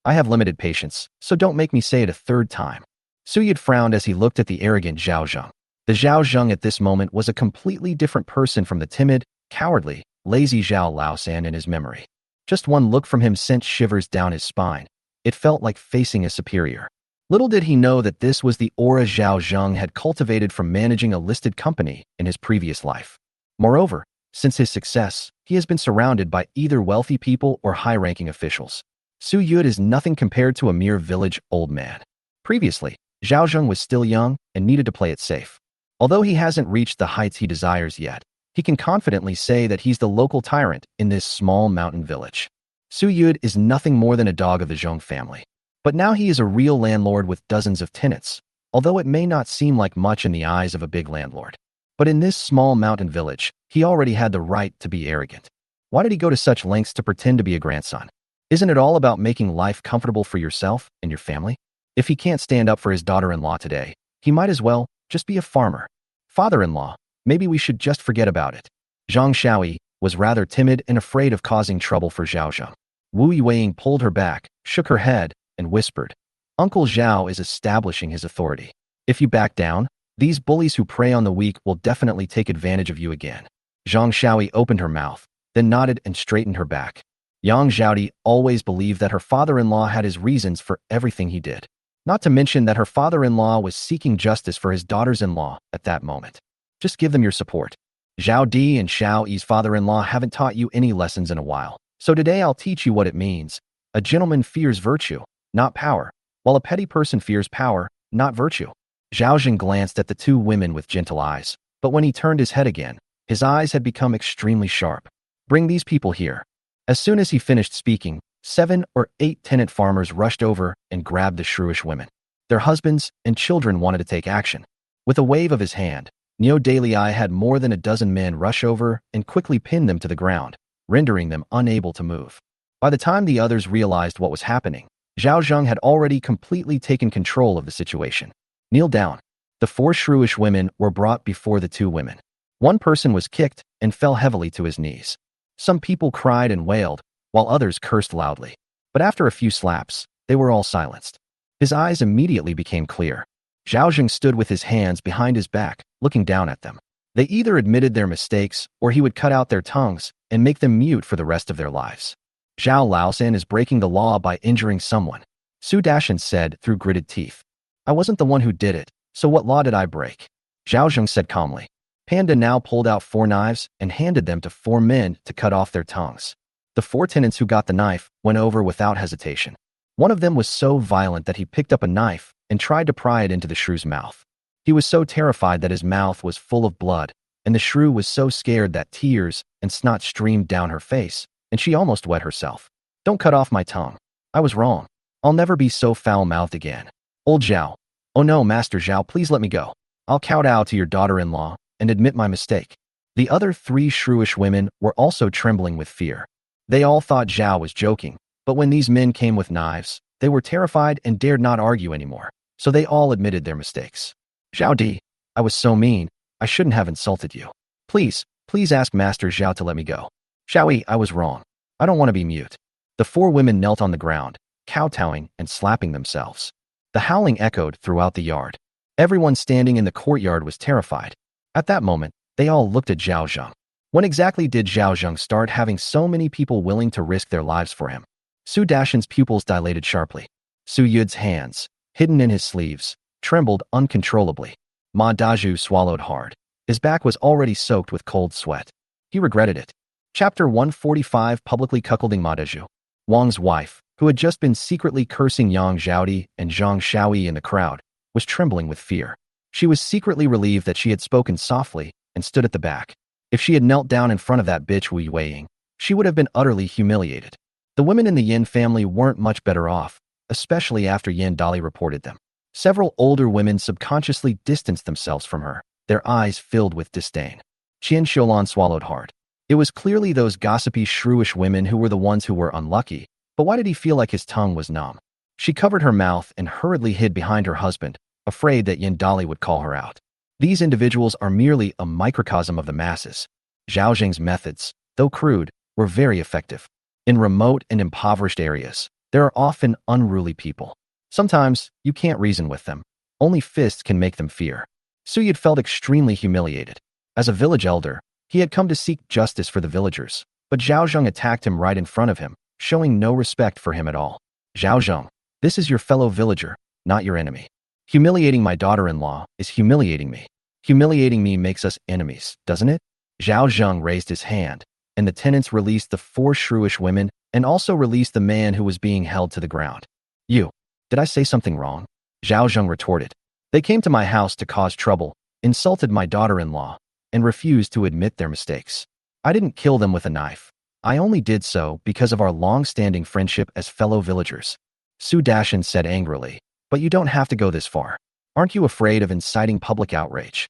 I have limited patience, so don't make me say it a third time. Suyat frowned as he looked at the arrogant Zhao Zheng. The Zhao Zheng at this moment was a completely different person from the timid, cowardly, lazy Zhao Laosan in his memory. Just one look from him sent shivers down his spine. It felt like facing a superior. Little did he know that this was the aura Zhao Zheng had cultivated from managing a listed company in his previous life. Moreover, since his success, he has been surrounded by either wealthy people or high-ranking officials. Su Yud is nothing compared to a mere village old man. Previously, Zhao Zheng was still young and needed to play it safe. Although he hasn't reached the heights he desires yet, he can confidently say that he's the local tyrant in this small mountain village. Su Yud is nothing more than a dog of the Zheng family. But now he is a real landlord with dozens of tenants, although it may not seem like much in the eyes of a big landlord. But in this small mountain village, he already had the right to be arrogant. Why did he go to such lengths to pretend to be a grandson? Isn't it all about making life comfortable for yourself and your family? If he can't stand up for his daughter-in-law today, he might as well just be a farmer. Father-in-law, maybe we should just forget about it. Zhang Xiaoyi was rather timid and afraid of causing trouble for Zhao Zheng. Wu Yueying pulled her back, shook her head, and whispered, "Uncle Zhao is establishing his authority. If you back down, these bullies who prey on the weak will definitely take advantage of you again." Zhang Xiaoyi opened her mouth, then nodded and straightened her back. Yang Zhaodi always believed that her father-in-law had his reasons for everything he did. Not to mention that her father-in-law was seeking justice for his daughters-in-law at that moment. Just give them your support. Zhao Di and Xiao Yi's father-in-law haven't taught you any lessons in a while, so today I'll teach you what it means. A gentleman fears virtue, not power, while a petty person fears power, not virtue. Zhao Zheng glanced at the two women with gentle eyes, but when he turned his head again, his eyes had become extremely sharp. "Bring these people here." As soon as he finished speaking, 7 or 8 tenant farmers rushed over and grabbed the shrewish women. Their husbands and children wanted to take action. With a wave of his hand, Neo Daily Eye had more than a dozen men rush over and quickly pin them to the ground, rendering them unable to move. By the time the others realized what was happening, Zhao Zheng had already completely taken control of the situation. "Kneel down." The 4 shrewish women were brought before the 2 women. One person was kicked and fell heavily to his knees. Some people cried and wailed, while others cursed loudly. But after a few slaps, they were all silenced. His eyes immediately became clear. Zhao Zheng stood with his hands behind his back, looking down at them. They either admitted their mistakes, or he would cut out their tongues and make them mute for the rest of their lives. "Zhao Laosan is breaking the law by injuring someone," Su Dashan said through gritted teeth. "I wasn't the one who did it, so what law did I break?" Zhao Zheng said calmly. Panda now pulled out 4 knives and handed them to 4 men to cut off their tongues. The 4 tenants who got the knife went over without hesitation. One of them was so violent that he picked up a knife and tried to pry it into the shrew's mouth. He was so terrified that his mouth was full of blood, and the shrew was so scared that tears and snot streamed down her face, and she almost wet herself. "Don't cut off my tongue. I was wrong. I'll never be so foul-mouthed again. Old Zhao." "Oh no, Master Zhao, please let me go. I'll kowtow to your daughter-in-law and admit my mistake." The other 3 shrewish women were also trembling with fear. They all thought Zhao was joking, but when these men came with knives, they were terrified and dared not argue anymore, so they all admitted their mistakes. "Zhao Di, I was so mean. I shouldn't have insulted you. Please ask Master Zhao to let me go. Xiaoyi, I was wrong. I don't want to be mute." The 4 women knelt on the ground, kowtowing and slapping themselves. The howling echoed throughout the yard. Everyone standing in the courtyard was terrified. At that moment, they all looked at Zhao Zheng. When exactly did Zhao Zheng start having so many people willing to risk their lives for him? Su Dashan's pupils dilated sharply. Su Yud's hands, hidden in his sleeves, trembled uncontrollably. Ma Daju swallowed hard. His back was already soaked with cold sweat. He regretted it. Chapter 145, Publicly Cuckolding Ma Daju. Wang's wife, who had just been secretly cursing Yang Zhaodi and Zhang Xiaoyi in the crowd, was trembling with fear. She was secretly relieved that she had spoken softly and stood at the back. If she had knelt down in front of that bitch Wu Yueying, she would have been utterly humiliated. The women in the Yin family weren't much better off, especially after Yin Dali reported them. Several older women subconsciously distanced themselves from her, their eyes filled with disdain. Qian Xiulan swallowed hard. It was clearly those gossipy, shrewish women who were the ones who were unlucky, but why did he feel like his tongue was numb? She covered her mouth and hurriedly hid behind her husband, afraid that Yin Dali would call her out. These individuals are merely a microcosm of the masses. Zhao Zheng's methods, though crude, were very effective. In remote and impoverished areas, there are often unruly people. Sometimes, you can't reason with them. Only fists can make them fear. Su Yud felt extremely humiliated. As a village elder, he had come to seek justice for the villagers, but Zhao Zheng attacked him right in front of him, showing no respect for him at all. "Zhao Zheng, this is your fellow villager, not your enemy. Humiliating my daughter-in-law is humiliating me. Humiliating me makes us enemies, doesn't it?" Zhao Zheng raised his hand, and the tenants released the 4 shrewish women and also release the man who was being held to the ground. You. Did I say something wrong? Zhao Zheng retorted. They came to my house to cause trouble, insulted my daughter-in-law, and refused to admit their mistakes. I didn't kill them with a knife. I only did so because of our long-standing friendship as fellow villagers. Su Dashan said angrily, but you don't have to go this far. Aren't you afraid of inciting public outrage?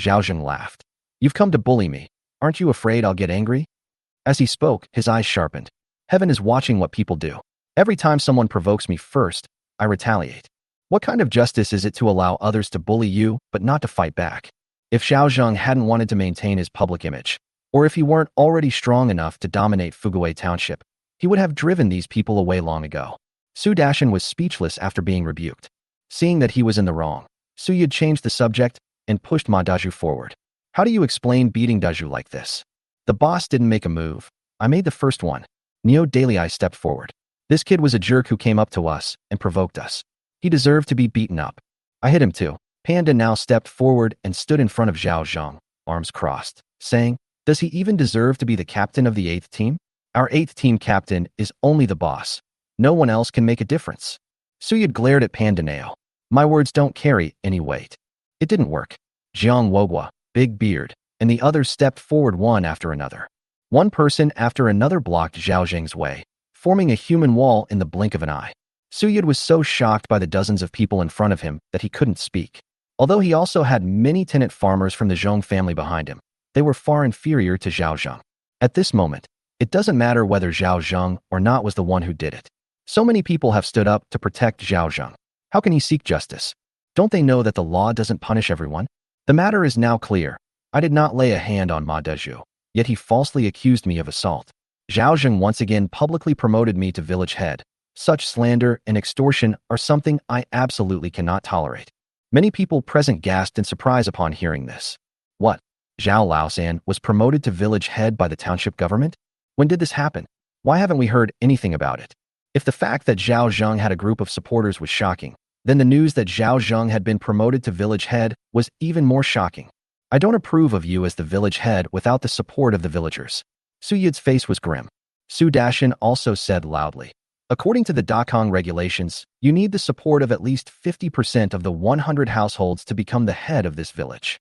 Zhao Zheng laughed. You've come to bully me. Aren't you afraid I'll get angry? As he spoke, his eyes sharpened. Heaven is watching what people do. Every time someone provokes me first, I retaliate. What kind of justice is it to allow others to bully you, but not to fight back? If Zhao Zheng hadn't wanted to maintain his public image, or if he weren't already strong enough to dominate Fuguei Township, he would have driven these people away long ago. Su Dashan was speechless after being rebuked. Seeing that he was in the wrong, Su Yid changed the subject and pushed Ma Daju forward. How do you explain beating Daju like this? The boss didn't make a move. I made the first one. Neo Dalei stepped forward. This kid was a jerk who came up to us and provoked us. He deserved to be beaten up. I hit him too. Panda now stepped forward and stood in front of Zhao Zheng, arms crossed, saying, does he even deserve to be the captain of the 8th team? Our 8th team captain is only the boss. No one else can make a difference. Suyid glared at Panda Neo. My words don't carry any weight. It didn't work. Jiang Wogua, Big Beard, and the others stepped forward one after another. One person after another blocked Zhao Zheng's way, forming a human wall in the blink of an eye. Suyid was so shocked by the dozens of people in front of him that he couldn't speak. Although he also had many tenant farmers from the Zhong family behind him, they were far inferior to Zhao Zheng. At this moment, it doesn't matter whether Zhao Zheng or not was the one who did it. So many people have stood up to protect Zhao Zheng. How can he seek justice? Don't they know that the law doesn't punish everyone? The matter is now clear. I did not lay a hand on Ma Daju, yet he falsely accused me of assault. Zhao Zheng once again publicly promoted me to village head. Such slander and extortion are something I absolutely cannot tolerate. Many people present gasped in surprise upon hearing this. What? Zhao Laosan was promoted to village head by the township government? When did this happen? Why haven't we heard anything about it? If the fact that Zhao Zheng had a group of supporters was shocking, then the news that Zhao Zheng had been promoted to village head was even more shocking. I don't approve of you as the village head without the support of the villagers. Su Yid's face was grim. Su Dashan also said loudly, according to the Dakong regulations, you need the support of at least 50% of the 100 households to become the head of this village.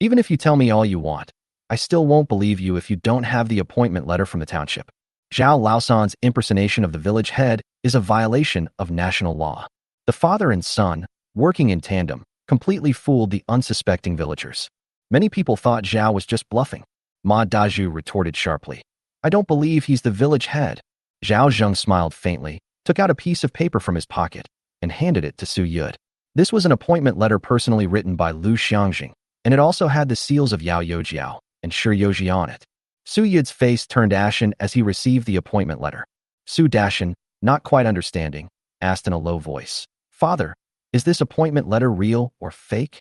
Even if you tell me all you want, I still won't believe you if you don't have the appointment letter from the township. Zhao Laosan's impersonation of the village head is a violation of national law. The father and son, working in tandem, completely fooled the unsuspecting villagers. Many people thought Zhao was just bluffing. Ma Daju retorted sharply. I don't believe he's the village head. Zhao Zheng smiled faintly, took out a piece of paper from his pocket, and handed it to Su Yud. This was an appointment letter personally written by Lu Xiangjing, and it also had the seals of Yao Youjiao and Shi Youji on it. Su Yid's face turned ashen as he received the appointment letter. Su Dashan, not quite understanding, asked in a low voice, Father, is this appointment letter real or fake?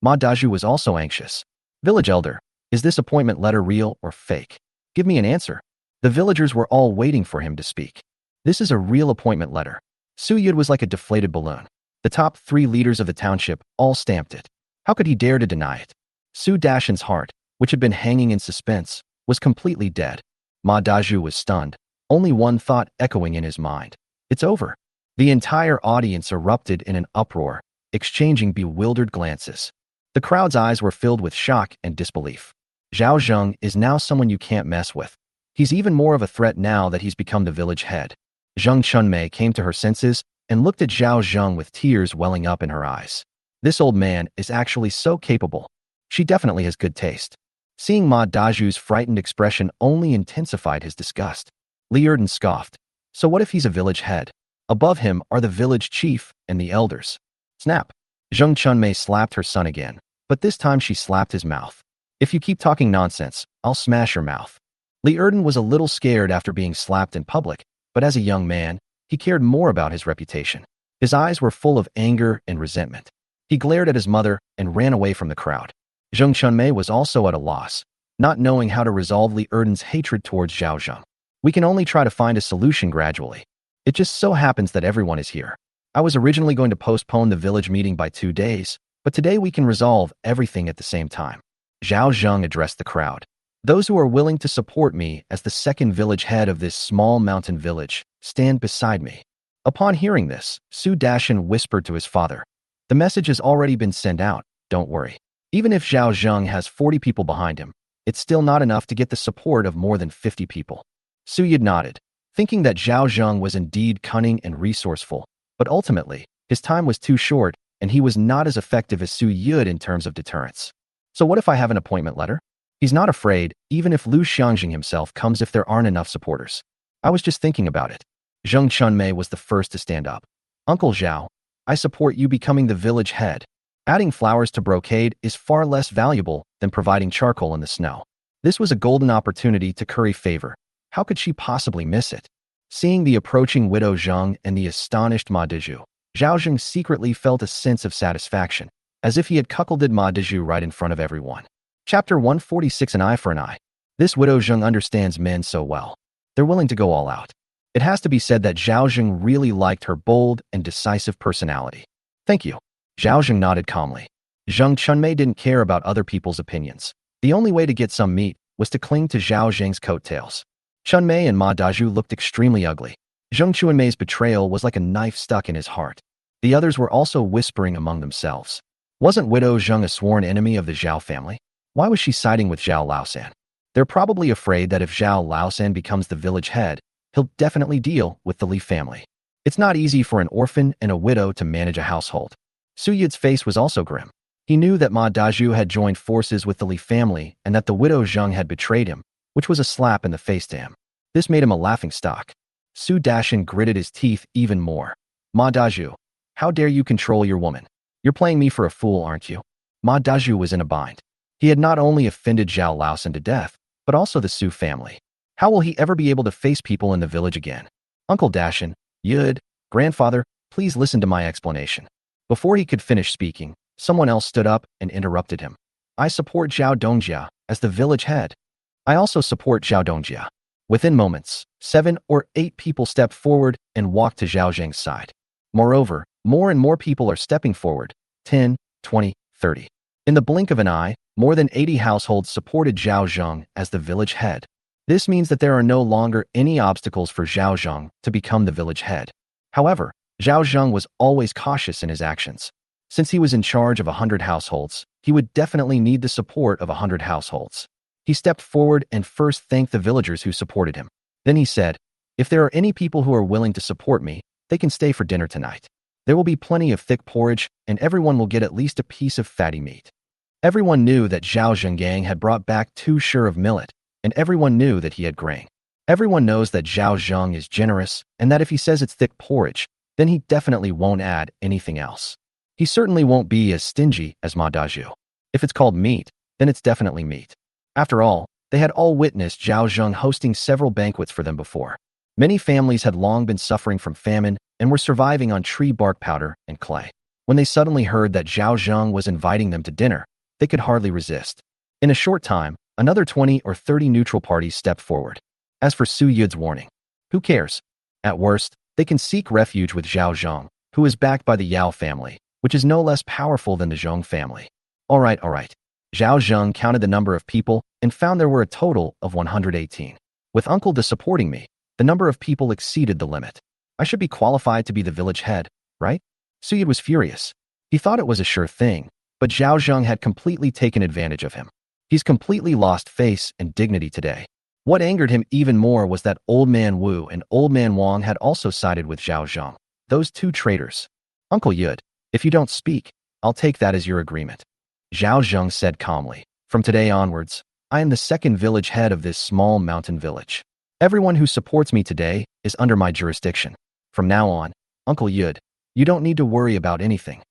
Ma Daju was also anxious. Village elder, is this appointment letter real or fake? Give me an answer. The villagers were all waiting for him to speak. This is a real appointment letter. Su Yid was like a deflated balloon. The top 3 leaders of the township all stamped it. How could he dare to deny it? Su Dashan's heart, which had been hanging in suspense, was completely dead. Ma Daju was stunned, only one thought echoing in his mind. It's over. The entire audience erupted in an uproar, exchanging bewildered glances. The crowd's eyes were filled with shock and disbelief. Zhao Zheng is now someone you can't mess with. He's even more of a threat now that he's become the village head. Zheng Chunmei came to her senses and looked at Zhao Zheng with tears welling up in her eyes. This old man is actually so capable. She definitely has good taste. Seeing Ma Daju's frightened expression only intensified his disgust. Li Erden scoffed. So what if he's a village head? Above him are the village chief and the elders. Snap. Zheng Chunmei slapped her son again, but this time she slapped his mouth. If you keep talking nonsense, I'll smash your mouth. Li Erden was a little scared after being slapped in public, but as a young man, he cared more about his reputation. His eyes were full of anger and resentment. He glared at his mother and ran away from the crowd. Zheng Chunmei was also at a loss, not knowing how to resolve Li Erden's hatred towards Zhao Zheng. We can only try to find a solution gradually. It just so happens that everyone is here. I was originally going to postpone the village meeting by 2 days, but today we can resolve everything at the same time. Zhao Zheng addressed the crowd. Those who are willing to support me as the second village head of this small mountain village, stand beside me." Upon hearing this, Su Dashan whispered to his father, "The message has already been sent out, don't worry. Even if Zhao Zheng has 40 people behind him, it's still not enough to get the support of more than 50 people." Su Yud nodded, thinking that Zhao Zheng was indeed cunning and resourceful, but ultimately, his time was too short, and he was not as effective as Su Yud in terms of deterrence. So what if I have an appointment letter? He's not afraid, even if Lu Xiangjing himself comes if there aren't enough supporters. I was just thinking about it. Zheng Chunmei was the first to stand up. "Uncle Zhao, I support you becoming the village head. Adding flowers to brocade is far less valuable than providing charcoal in the snow." This was a golden opportunity to curry favor. How could she possibly miss it? Seeing the approaching widow Zheng and the astonished Ma Dezhu, Zhao Zheng secretly felt a sense of satisfaction, as if he had cuckolded Ma Dezhu right in front of everyone. Chapter 146, An Eye for an Eye. This widow Zheng understands men so well. They're willing to go all out. It has to be said that Zhao Zheng really liked her bold and decisive personality. "Thank you." Zhao Zheng nodded calmly. Zheng Chunmei didn't care about other people's opinions. The only way to get some meat was to cling to Zhao Zheng's coattails. Chunmei and Ma Dezhu looked extremely ugly. Zheng Chunmei's betrayal was like a knife stuck in his heart. The others were also whispering among themselves. Wasn't widow Zheng a sworn enemy of the Zhao family? Why was she siding with Zhao Laosan? They're probably afraid that if Zhao Laosan becomes the village head, he'll definitely deal with the Li family. It's not easy for an orphan and a widow to manage a household. Su Yud's face was also grim. He knew that Ma Dezhu had joined forces with the Li family and that the widow Zheng had betrayed him, which was a slap in the face to him. This made him a laughingstock. Su Dashan gritted his teeth even more. "Ma Dezhu, how dare you control your woman? You're playing me for a fool, aren't you?" Ma Dezhu was in a bind. He had not only offended Zhao Laosan to death, but also the Su family. How will he ever be able to face people in the village again? "Uncle Dashan, Yud, grandfather, please listen to my explanation." Before he could finish speaking, someone else stood up and interrupted him. "I support Zhao Dongjia as the village head." "I also support Zhao Dongjia." Within moments, 7 or 8 people stepped forward and walked to Zhao Zheng's side. Moreover, more and more people are stepping forward, 10, 20, 30. In the blink of an eye, more than 80 households supported Zhao Zheng as the village head. This means that there are no longer any obstacles for Zhao Zheng to become the village head. However, Zhao Zheng was always cautious in his actions. Since he was in charge of 100 households, he would definitely need the support of 100 households. He stepped forward and first thanked the villagers who supported him. Then he said, "If there are any people who are willing to support me, they can stay for dinner tonight. There will be plenty of thick porridge, and everyone will get at least a piece of fatty meat." Everyone knew that Zhao Zhengang had brought back 2 shur of millet, and everyone knew that he had grain. Everyone knows that Zhao Zheng is generous, and that if he says it's thick porridge, then he definitely won't add anything else. He certainly won't be as stingy as Ma Dezhu. If it's called meat, then it's definitely meat. After all, they had all witnessed Zhao Zheng hosting several banquets for them before. Many families had long been suffering from famine and were surviving on tree bark powder and clay. When they suddenly heard that Zhao Zheng was inviting them to dinner, they could hardly resist. In a short time, another 20 or 30 neutral parties stepped forward. As for Su Yud's warning, who cares? At worst, they can seek refuge with Zhao Zheng, who is backed by the Yao family, which is no less powerful than the Zheng family. All right. Zhao Zheng counted the number of people and found there were a total of 118. With Uncle De supporting me, the number of people exceeded the limit. I should be qualified to be the village head, right? Su Yud was furious. He thought it was a sure thing, but Zhao Zheng had completely taken advantage of him. He's completely lost face and dignity today. What angered him even more was that Old Man Wu and Old Man Wang had also sided with Zhao Zheng. Those 2 traitors. "Uncle Yud, if you don't speak, I'll take that as your agreement." Zhao Zheng said calmly, "From today onwards, I am the second village head of this small mountain village. Everyone who supports me today is under my jurisdiction. From now on, Uncle Yud, you don't need to worry about anything.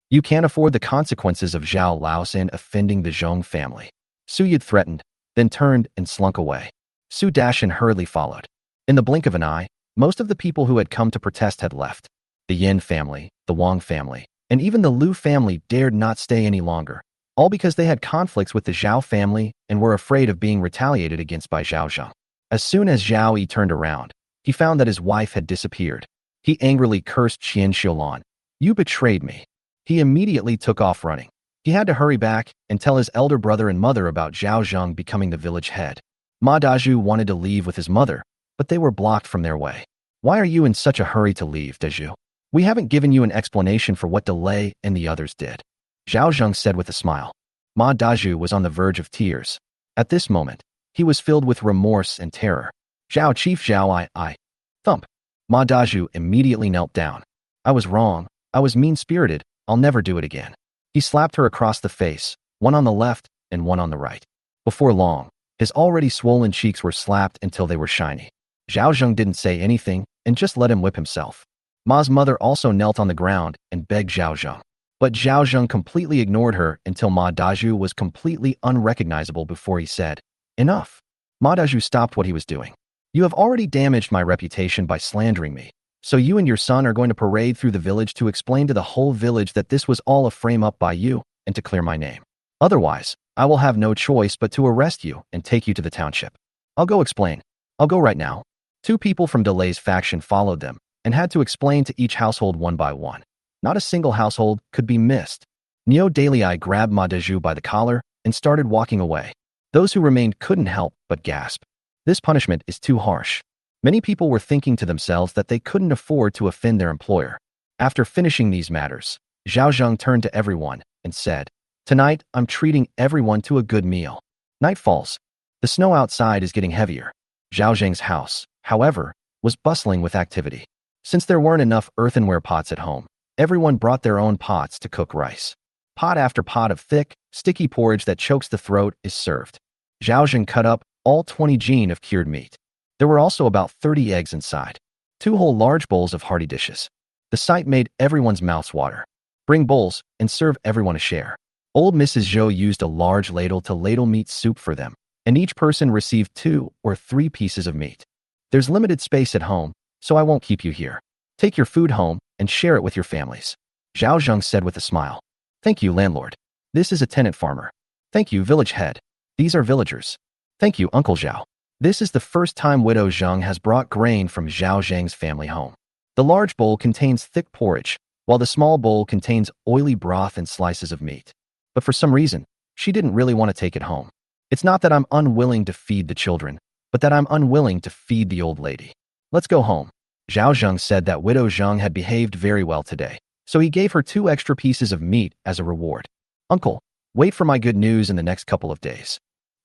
You can't afford the consequences of Zhao Laosan offending the Zheng family." Su Yud threatened, then turned and slunk away. Su Dashan hurriedly followed. In the blink of an eye, most of the people who had come to protest had left. The Yin family, the Wang family, and even the Lu family dared not stay any longer, all because they had conflicts with the Zhao family and were afraid of being retaliated against by Zhao Zheng. As soon as Zhao Yi turned around, he found that his wife had disappeared. He angrily cursed Qian Xiulan. "You betrayed me." He immediately took off running. He had to hurry back and tell his elder brother and mother about Zhao Zheng becoming the village head. Ma Dazhu wanted to leave with his mother, but they were blocked from their way. Why are you in such a hurry to leave, Dazhu? We haven't given you an explanation for what Delay and the others did. Zhao Zheng said with a smile. Ma Dazhu was on the verge of tears. At this moment, he was filled with remorse and terror. Zhao Chief Zhao I. Thump. Ma Dazhu immediately knelt down. I was wrong. I was mean-spirited. I'll never do it again. He slapped her across the face, one on the left and one on the right. Before long, his already swollen cheeks were slapped until they were shiny. Zhao Zheng didn't say anything and just let him whip himself. Ma's mother also knelt on the ground and begged Zhao Zheng. But Zhao Zheng completely ignored her until Ma Dazhu was completely unrecognizable before he said, Enough. Ma Dazhu stopped what he was doing. You have already damaged my reputation by slandering me. So you and your son are going to parade through the village to explain to the whole village that this was all a frame-up by you and to clear my name. Otherwise, I will have no choice but to arrest you and take you to the township. I'll go explain. I'll go right now. 2 people from Delay's faction followed them and had to explain to each household one by one. Not a single household could be missed. Neo Dalei grabbed Ma Dazhu by the collar and started walking away. Those who remained couldn't help but gasp. This punishment is too harsh. Many people were thinking to themselves that they couldn't afford to offend their employer. After finishing these matters, Zhao Zheng turned to everyone and said, Tonight, I'm treating everyone to a good meal. Night falls. The snow outside is getting heavier. Zhao Zheng's house, however, was bustling with activity. Since there weren't enough earthenware pots at home, everyone brought their own pots to cook rice. Pot after pot of thick, sticky porridge that chokes the throat is served. Zhao Zheng cut up all 20 jin of cured meat. There were also about 30 eggs inside. 2 whole large bowls of hearty dishes. The sight made everyone's mouths water. Bring bowls and serve everyone a share. Old Mrs. Zhou used a large ladle to ladle meat soup for them, and each person received 2 or 3 pieces of meat. There's limited space at home, so I won't keep you here. Take your food home and share it with your families. Zhao Zheng said with a smile. Thank you, landlord. This is a tenant farmer. Thank you, village head. These are villagers. Thank you, Uncle Zhao. This is the first time Widow Zheng has brought grain from Zhao Zheng's family home. The large bowl contains thick porridge, while the small bowl contains oily broth and slices of meat. But for some reason, she didn't really want to take it home. It's not that I'm unwilling to feed the children, but that I'm unwilling to feed the old lady. Let's go home. Zhao Zheng said that Widow Zheng had behaved very well today, so he gave her 2 extra pieces of meat as a reward. Uncle, wait for my good news in the next couple of days.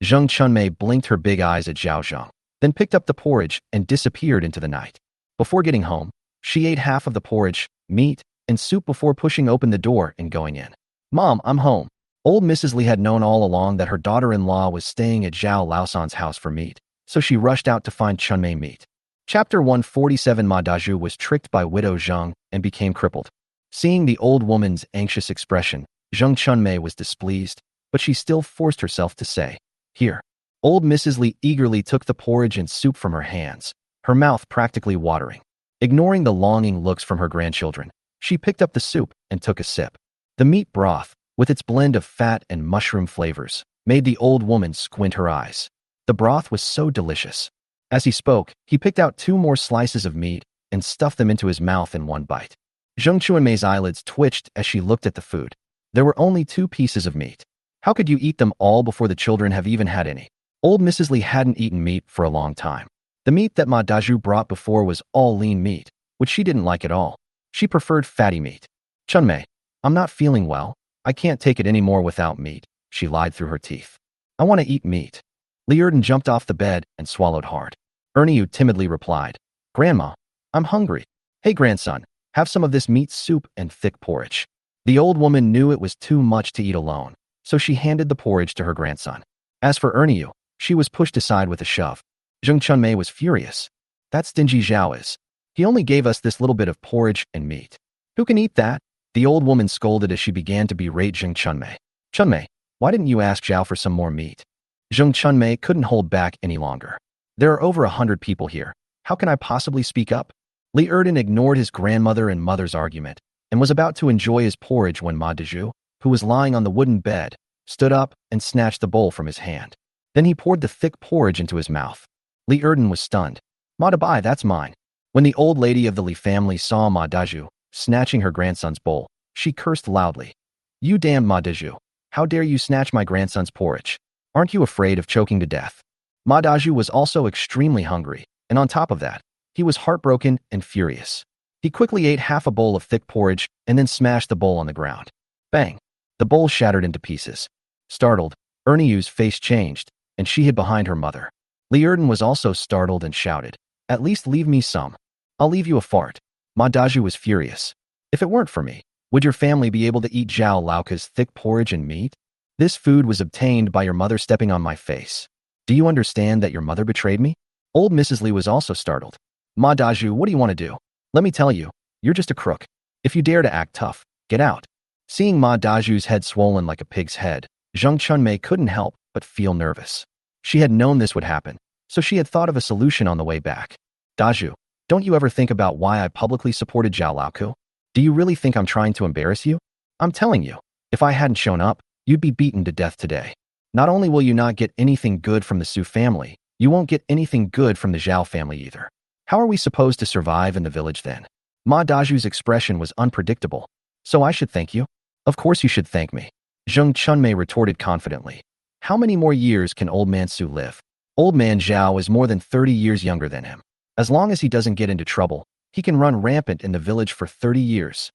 Zheng Chunmei blinked her big eyes at Zhao Zheng, then picked up the porridge and disappeared into the night. Before getting home, she ate half of the porridge, meat, and soup before pushing open the door and going in. Mom, I'm home. Old Mrs. Li had known all along that her daughter-in-law was staying at Zhao Laosan's house for meat, so she rushed out to find Chunmei meat. Chapter 147. Ma Dazhu was tricked by Widow Zheng and became crippled. Seeing the old woman's anxious expression, Zheng Chunmei was displeased, but she still forced herself to say, Here. Old Mrs. Li eagerly took the porridge and soup from her hands, her mouth practically watering. Ignoring the longing looks from her grandchildren, she picked up the soup and took a sip. The meat broth, with its blend of fat and mushroom flavors, made the old woman squint her eyes. The broth was so delicious. As he spoke, he picked out 2 more slices of meat and stuffed them into his mouth in one bite. Zheng Chuanmei's eyelids twitched as she looked at the food. There were only 2 pieces of meat. How could you eat them all before the children have even had any? Old Mrs. Li hadn't eaten meat for a long time. The meat that Ma Dazhu brought before was all lean meat, which she didn't like at all. She preferred fatty meat. Chunmei, I'm not feeling well. I can't take it anymore without meat, she lied through her teeth. I want to eat meat. Li Erden jumped off the bed and swallowed hard. Erniu timidly replied, Grandma, I'm hungry. Hey grandson, have some of this meat soup and thick porridge. The old woman knew it was too much to eat alone, so she handed the porridge to her grandson. As for Erniu, she was pushed aside with a shove. Zheng Chunmei was furious. That stingy Zhao is. He only gave us this little bit of porridge and meat. Who can eat that? The old woman scolded as she began to berate Zheng Chunmei. Chunmei, why didn't you ask Zhao for some more meat? Zheng Chunmei couldn't hold back any longer. There are over 100 people here. How can I possibly speak up? Li Erden ignored his grandmother and mother's argument and was about to enjoy his porridge when Ma Dazhu, who was lying on the wooden bed, stood up and snatched the bowl from his hand. Then he poured the thick porridge into his mouth. Li Erden was stunned. Ma Dabai, that's mine. When the old lady of the Li family saw Ma Dazhu snatching her grandson's bowl, she cursed loudly. You damned Ma Dazhu. How dare you snatch my grandson's porridge? Aren't you afraid of choking to death? Ma Daju was also extremely hungry, and on top of that, he was heartbroken and furious. He quickly ate half a bowl of thick porridge and then smashed the bowl on the ground. Bang! The bowl shattered into pieces. Startled, Erneu's face changed, and she hid behind her mother. Liurden was also startled and shouted, "At least leave me some. I'll leave you a fart." Ma Daju was furious. "If it weren't for me, would your family be able to eat Zhao Laoca's thick porridge and meat? This food was obtained by your mother stepping on my face. Do you understand that your mother betrayed me?" Old Mrs. Li was also startled. "Ma Daju, what do you want to do? Let me tell you, you're just a crook. If you dare to act tough, get out." Seeing Ma Daju's head swollen like a pig's head, Zheng Chunmei couldn't help but feel nervous. She had known this would happen, so she had thought of a solution on the way back. "Daju, don't you ever think about why I publicly supported Zhao Laoku? Do you really think I'm trying to embarrass you? I'm telling you, if I hadn't shown up, you'd be beaten to death today. Not only will you not get anything good from the Su family, you won't get anything good from the Zhao family either. How are we supposed to survive in the village then?" Ma Daju's expression was unpredictable. "So I should thank you?" "Of course you should thank me," Zheng Chunmei retorted confidently. "How many more years can old man Su live? Old man Zhao is more than 30 years younger than him. As long as he doesn't get into trouble, he can run rampant in the village for 30 years.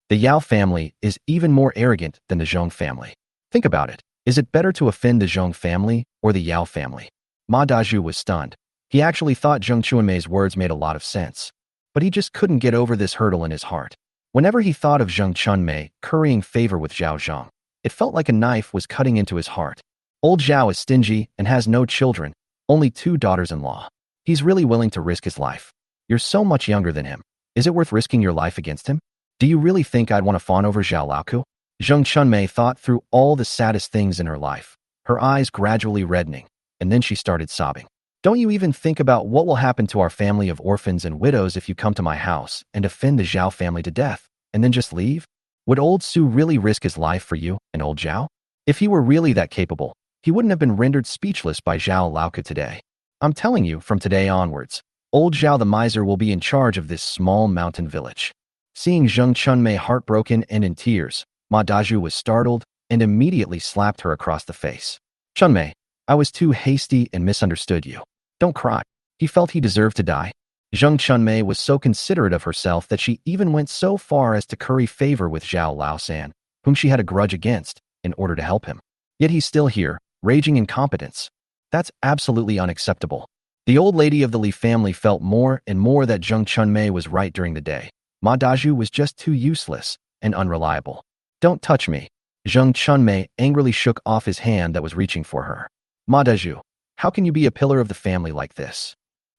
The Yao family is even more arrogant than the Zhong family. Think about it. Is it better to offend the Zhong family or the Yao family?" Ma Daju was stunned. He actually thought Zheng Chunmei's words made a lot of sense, but he just couldn't get over this hurdle in his heart. Whenever he thought of Zheng Chunmei currying favor with Zhao Zheng, it felt like a knife was cutting into his heart. Old Zhao is stingy and has no children, only 2 daughters-in-law. He's really willing to risk his life. You're so much younger than him. Is it worth risking your life against him? Do you really think I'd want to fawn over Zhao Laoku? Zheng Chunmei thought through all the saddest things in her life, her eyes gradually reddening, and then she started sobbing. "Don't you even think about what will happen to our family of orphans and widows if you come to my house and offend the Zhao family to death, and then just leave? Would old Su really risk his life for you and old Zhao? If he were really that capable, he wouldn't have been rendered speechless by Zhao Laoka today. I'm telling you, from today onwards, old Zhao the miser will be in charge of this small mountain village." Seeing Zheng Chunmei heartbroken and in tears, Ma Daju was startled and immediately slapped her across the face. "Chunmei, I was too hasty and misunderstood you. Don't cry." He felt he deserved to die. Zheng Chunmei was so considerate of herself that she even went so far as to curry favor with Zhao Laosan, whom she had a grudge against, in order to help him. Yet he's still here, raging incompetence. That's absolutely unacceptable. The old lady of the Li family felt more and more that Zheng Chunmei was right during the day. Ma Daju was just too useless and unreliable. "Don't touch me." Zheng Chunmei angrily shook off his hand that was reaching for her. "Ma Daju, how can you be a pillar of the family like this?"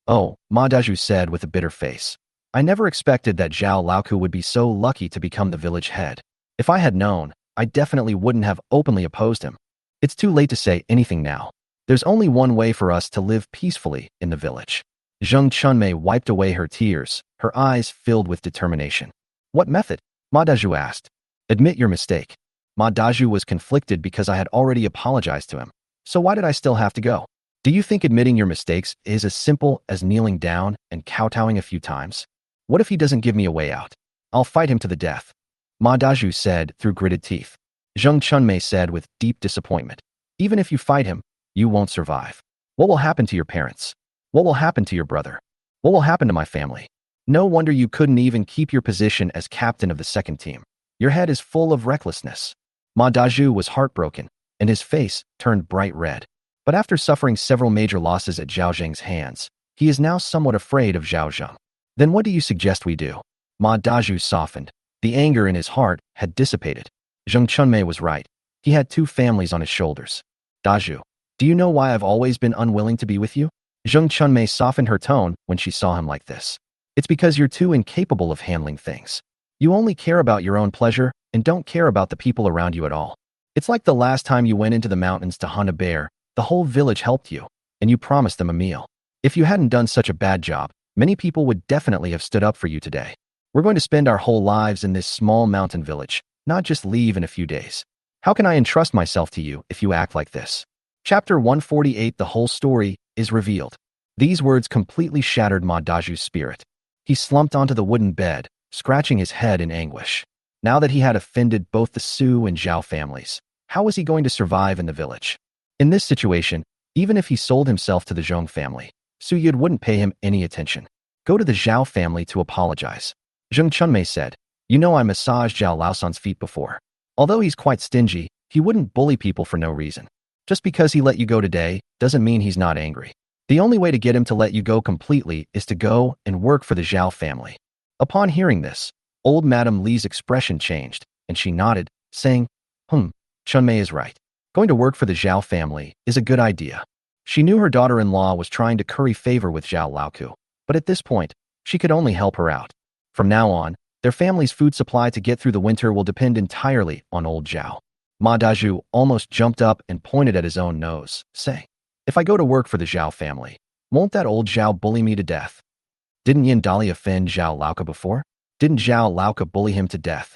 "Oh," Ma Daju said with a bitter face. "I never expected that Zhao Laoku would be so lucky to become the village head. If I had known, I definitely wouldn't have openly opposed him. It's too late to say anything now. There's only one way for us to live peacefully in the village." Zheng Chunmei wiped away her tears, her eyes filled with determination. "What method?" Ma Daju asked. "Admit your mistake." Ma Daju was conflicted because I had already apologized to him. So why did I still have to go? "Do you think admitting your mistakes is as simple as kneeling down and kowtowing a few times? What if he doesn't give me a way out? I'll fight him to the death," Ma Daju said through gritted teeth. Zheng Chunmei said with deep disappointment, "Even if you fight him, you won't survive. What will happen to your parents? What will happen to your brother? What will happen to my family? No wonder you couldn't even keep your position as captain of the second team. Your head is full of recklessness." Ma Daju was heartbroken, and his face turned bright red. But after suffering several major losses at Zhao Zheng's hands, he is now somewhat afraid of Zhao Zheng. "Then what do you suggest we do?" Ma Daju softened. The anger in his heart had dissipated. Zheng Chunmei was right. He had 2 families on his shoulders. "Daju, do you know why I've always been unwilling to be with you?" Zheng Chunmei softened her tone when she saw him like this. "It's because you're too incapable of handling things. You only care about your own pleasure and don't care about the people around you at all. It's like the last time you went into the mountains to hunt a bear. The whole village helped you, and you promised them a meal. If you hadn't done such a bad job, many people would definitely have stood up for you today. We're going to spend our whole lives in this small mountain village, not just leave in a few days. How can I entrust myself to you if you act like this?" Chapter 148. The whole story is revealed. These words completely shattered Ma Daju's spirit. He slumped onto the wooden bed, scratching his head in anguish. Now that he had offended both the Su and Zhao families, How was he going to survive in the village? In this situation, even if he sold himself to the Zheng family, Su Yud wouldn't pay him any attention. Go to the Zhao family to apologize. Zheng Chunmei said, you know I massaged Zhao Laosan's feet before. Although he's quite stingy, he wouldn't bully people for no reason. Just because he let you go today doesn't mean he's not angry. The only way to get him to let you go completely is to go and work for the Zhao family. Upon hearing this, old Madame Li's expression changed, and she nodded, saying, Chunmei is right. Going to work for the Zhao family is a good idea. She knew her daughter-in-law was trying to curry favor with Zhao Laoku, but at this point, she could only help her out. From now on, their family's food supply to get through the winter will depend entirely on old Zhao. Ma Dazhu almost jumped up and pointed at his own nose, saying, if I go to work for the Zhao family, won't that old Zhao bully me to death? Didn't Yin Dali offend Zhao Laoka before? Didn't Zhao Laoka bully him to death?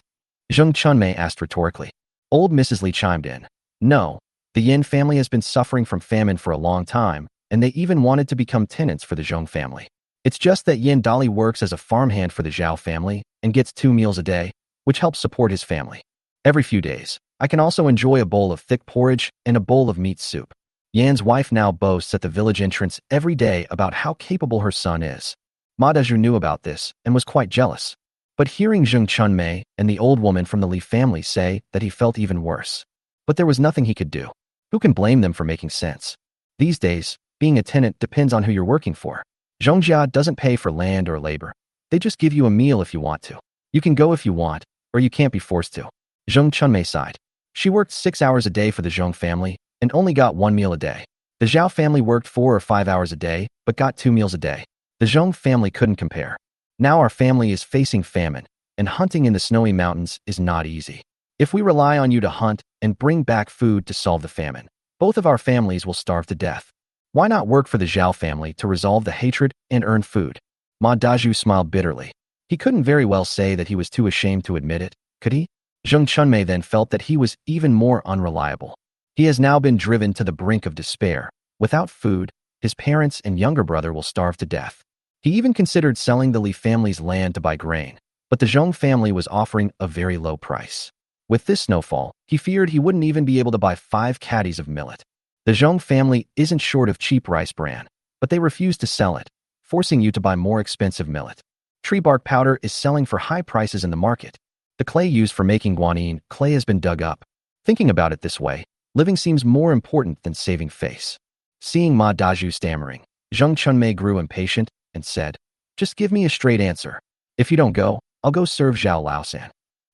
Zheng Chunmei asked rhetorically. Old Mrs. Li chimed in. No, the Yin family has been suffering from famine for a long time, and they even wanted to become tenants for the Zheng family. It's just that Yin Dali works as a farmhand for the Zhao family and gets 2 meals a day, which helps support his family. Every few days, I can also enjoy a bowl of thick porridge and a bowl of meat soup. Yan's wife now boasts at the village entrance every day about how capable her son is. Ma Dazhu knew about this and was quite jealous. But hearing Zheng Chunmei and the old woman from the Li family say that he felt even worse. But there was nothing he could do. Who can blame them for making sense? These days, being a tenant depends on who you're working for. Zhongjia doesn't pay for land or labor. They just give you a meal if you want to. You can go if you want, or you can't be forced to. Zheng Chunmei sighed. She worked 6 hours a day for the Zheng family and only got 1 meal a day. The Zhao family worked 4 or 5 hours a day, but got 2 meals a day. The Zheng family couldn't compare. Now our family is facing famine, and hunting in the snowy mountains is not easy. If we rely on you to hunt and bring back food to solve the famine, both of our families will starve to death. Why not work for the Zhao family to resolve the hatred and earn food? Ma Dazhu smiled bitterly. He couldn't very well say that he was too ashamed to admit it, could he? Zheng Chunmei then felt that he was even more unreliable. He has now been driven to the brink of despair. Without food, his parents and younger brother will starve to death. He even considered selling the Li family's land to buy grain, but the Zheng family was offering a very low price. With this snowfall, he feared he wouldn't even be able to buy 5 caddies of millet. The Zheng family isn't short of cheap rice bran, but they refuse to sell it, forcing you to buy more expensive millet. Tree bark powder is selling for high prices in the market. The clay used for making guanyin clay has been dug up. Thinking about it this way, living seems more important than saving face. Seeing Ma Dazhu stammering, Zheng Chunmei grew impatient and said, just give me a straight answer. If you don't go, I'll go serve Zhao Laosan.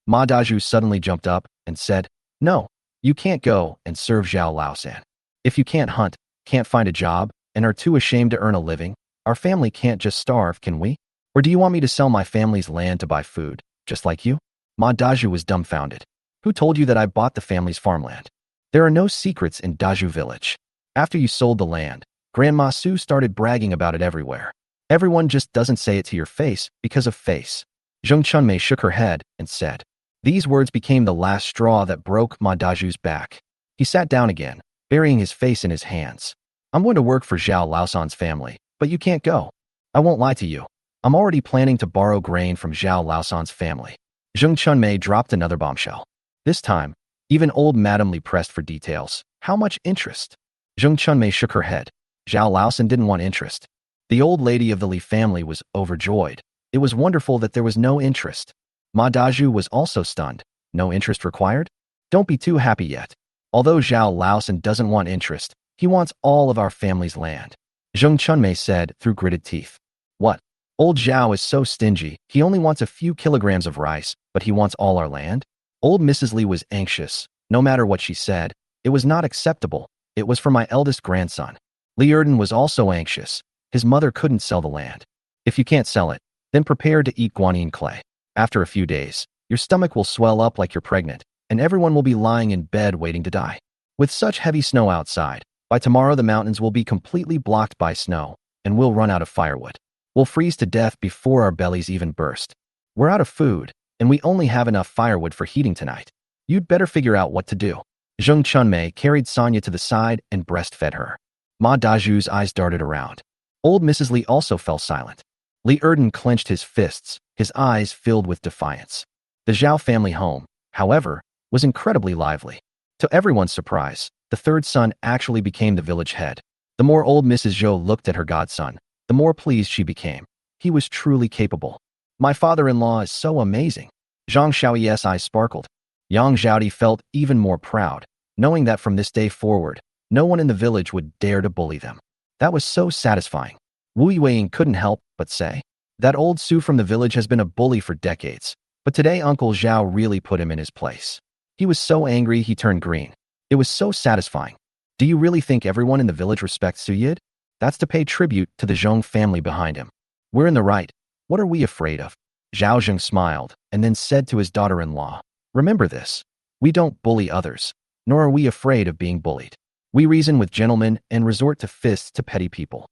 Ma Dazhu suddenly jumped up and said, no, you can't go and serve Zhao Laosan. If you can't hunt, can't find a job, and are too ashamed to earn a living, our family can't just starve, can we? Or do you want me to sell my family's land to buy food, just like you? Ma Dazhu was dumbfounded. Who told you that I bought the family's farmland? There are no secrets in Dazhu village. After you sold the land, Grandma Su started bragging about it everywhere. Everyone just doesn't say it to your face because of face. Zheng Chunmei shook her head and said. These words became the last straw that broke Ma Dazhu's back. He sat down again, burying his face in his hands. I'm going to work for Zhao Laosan's family, but you can't go. I won't lie to you. I'm already planning to borrow grain from Zhao Laosan's family. Zheng Chunmei dropped another bombshell. This time, even old Madame Li pressed for details. How much interest? Zheng Chunmei shook her head. Zhao Laosan didn't want interest. The old lady of the Li family was overjoyed. It was wonderful that there was no interest. Ma Dazhu was also stunned. No interest required? Don't be too happy yet. Although Zhao Laosan doesn't want interest, he wants all of our family's land. Zheng Chunmei said through gritted teeth. What? Old Zhao is so stingy, he only wants a few kilograms of rice, but he wants all our land? Old Mrs. Li was anxious. No matter what she said, it was not acceptable. It was for my eldest grandson. Li Erden was also anxious. His mother couldn't sell the land. If you can't sell it, then prepare to eat guanyin clay. After a few days, your stomach will swell up like you're pregnant, and everyone will be lying in bed waiting to die. With such heavy snow outside, by tomorrow the mountains will be completely blocked by snow, and we'll run out of firewood. We'll freeze to death before our bellies even burst. We're out of food, and we only have enough firewood for heating tonight. You'd better figure out what to do. Zheng Chunmei carried Sonia to the side and breastfed her. Ma Dazhu's eyes darted around. Old Mrs. Li also fell silent. Li Erden clenched his fists, his eyes filled with defiance. The Zhao family home, however, was incredibly lively. To everyone's surprise, the third son actually became the village head. The more old Mrs. Zhou looked at her godson, the more pleased she became. He was truly capable. My father-in-law is so amazing. Zhang Xiaoyi's eyes sparkled. Yang Zhaodi felt even more proud, knowing that from this day forward, no one in the village would dare to bully them. That was so satisfying. Wu Yueying couldn't help but say, that old Su from the village has been a bully for decades, but today Uncle Zhao really put him in his place. He was so angry he turned green. It was so satisfying. Do you really think everyone in the village respects Su Yid? That's to pay tribute to the Zhong family behind him. We're in the right. What are we afraid of? Zhao Zheng smiled and then said to his daughter-in-law, remember this. We don't bully others, nor are we afraid of being bullied. We reason with gentlemen and resort to fists to petty people.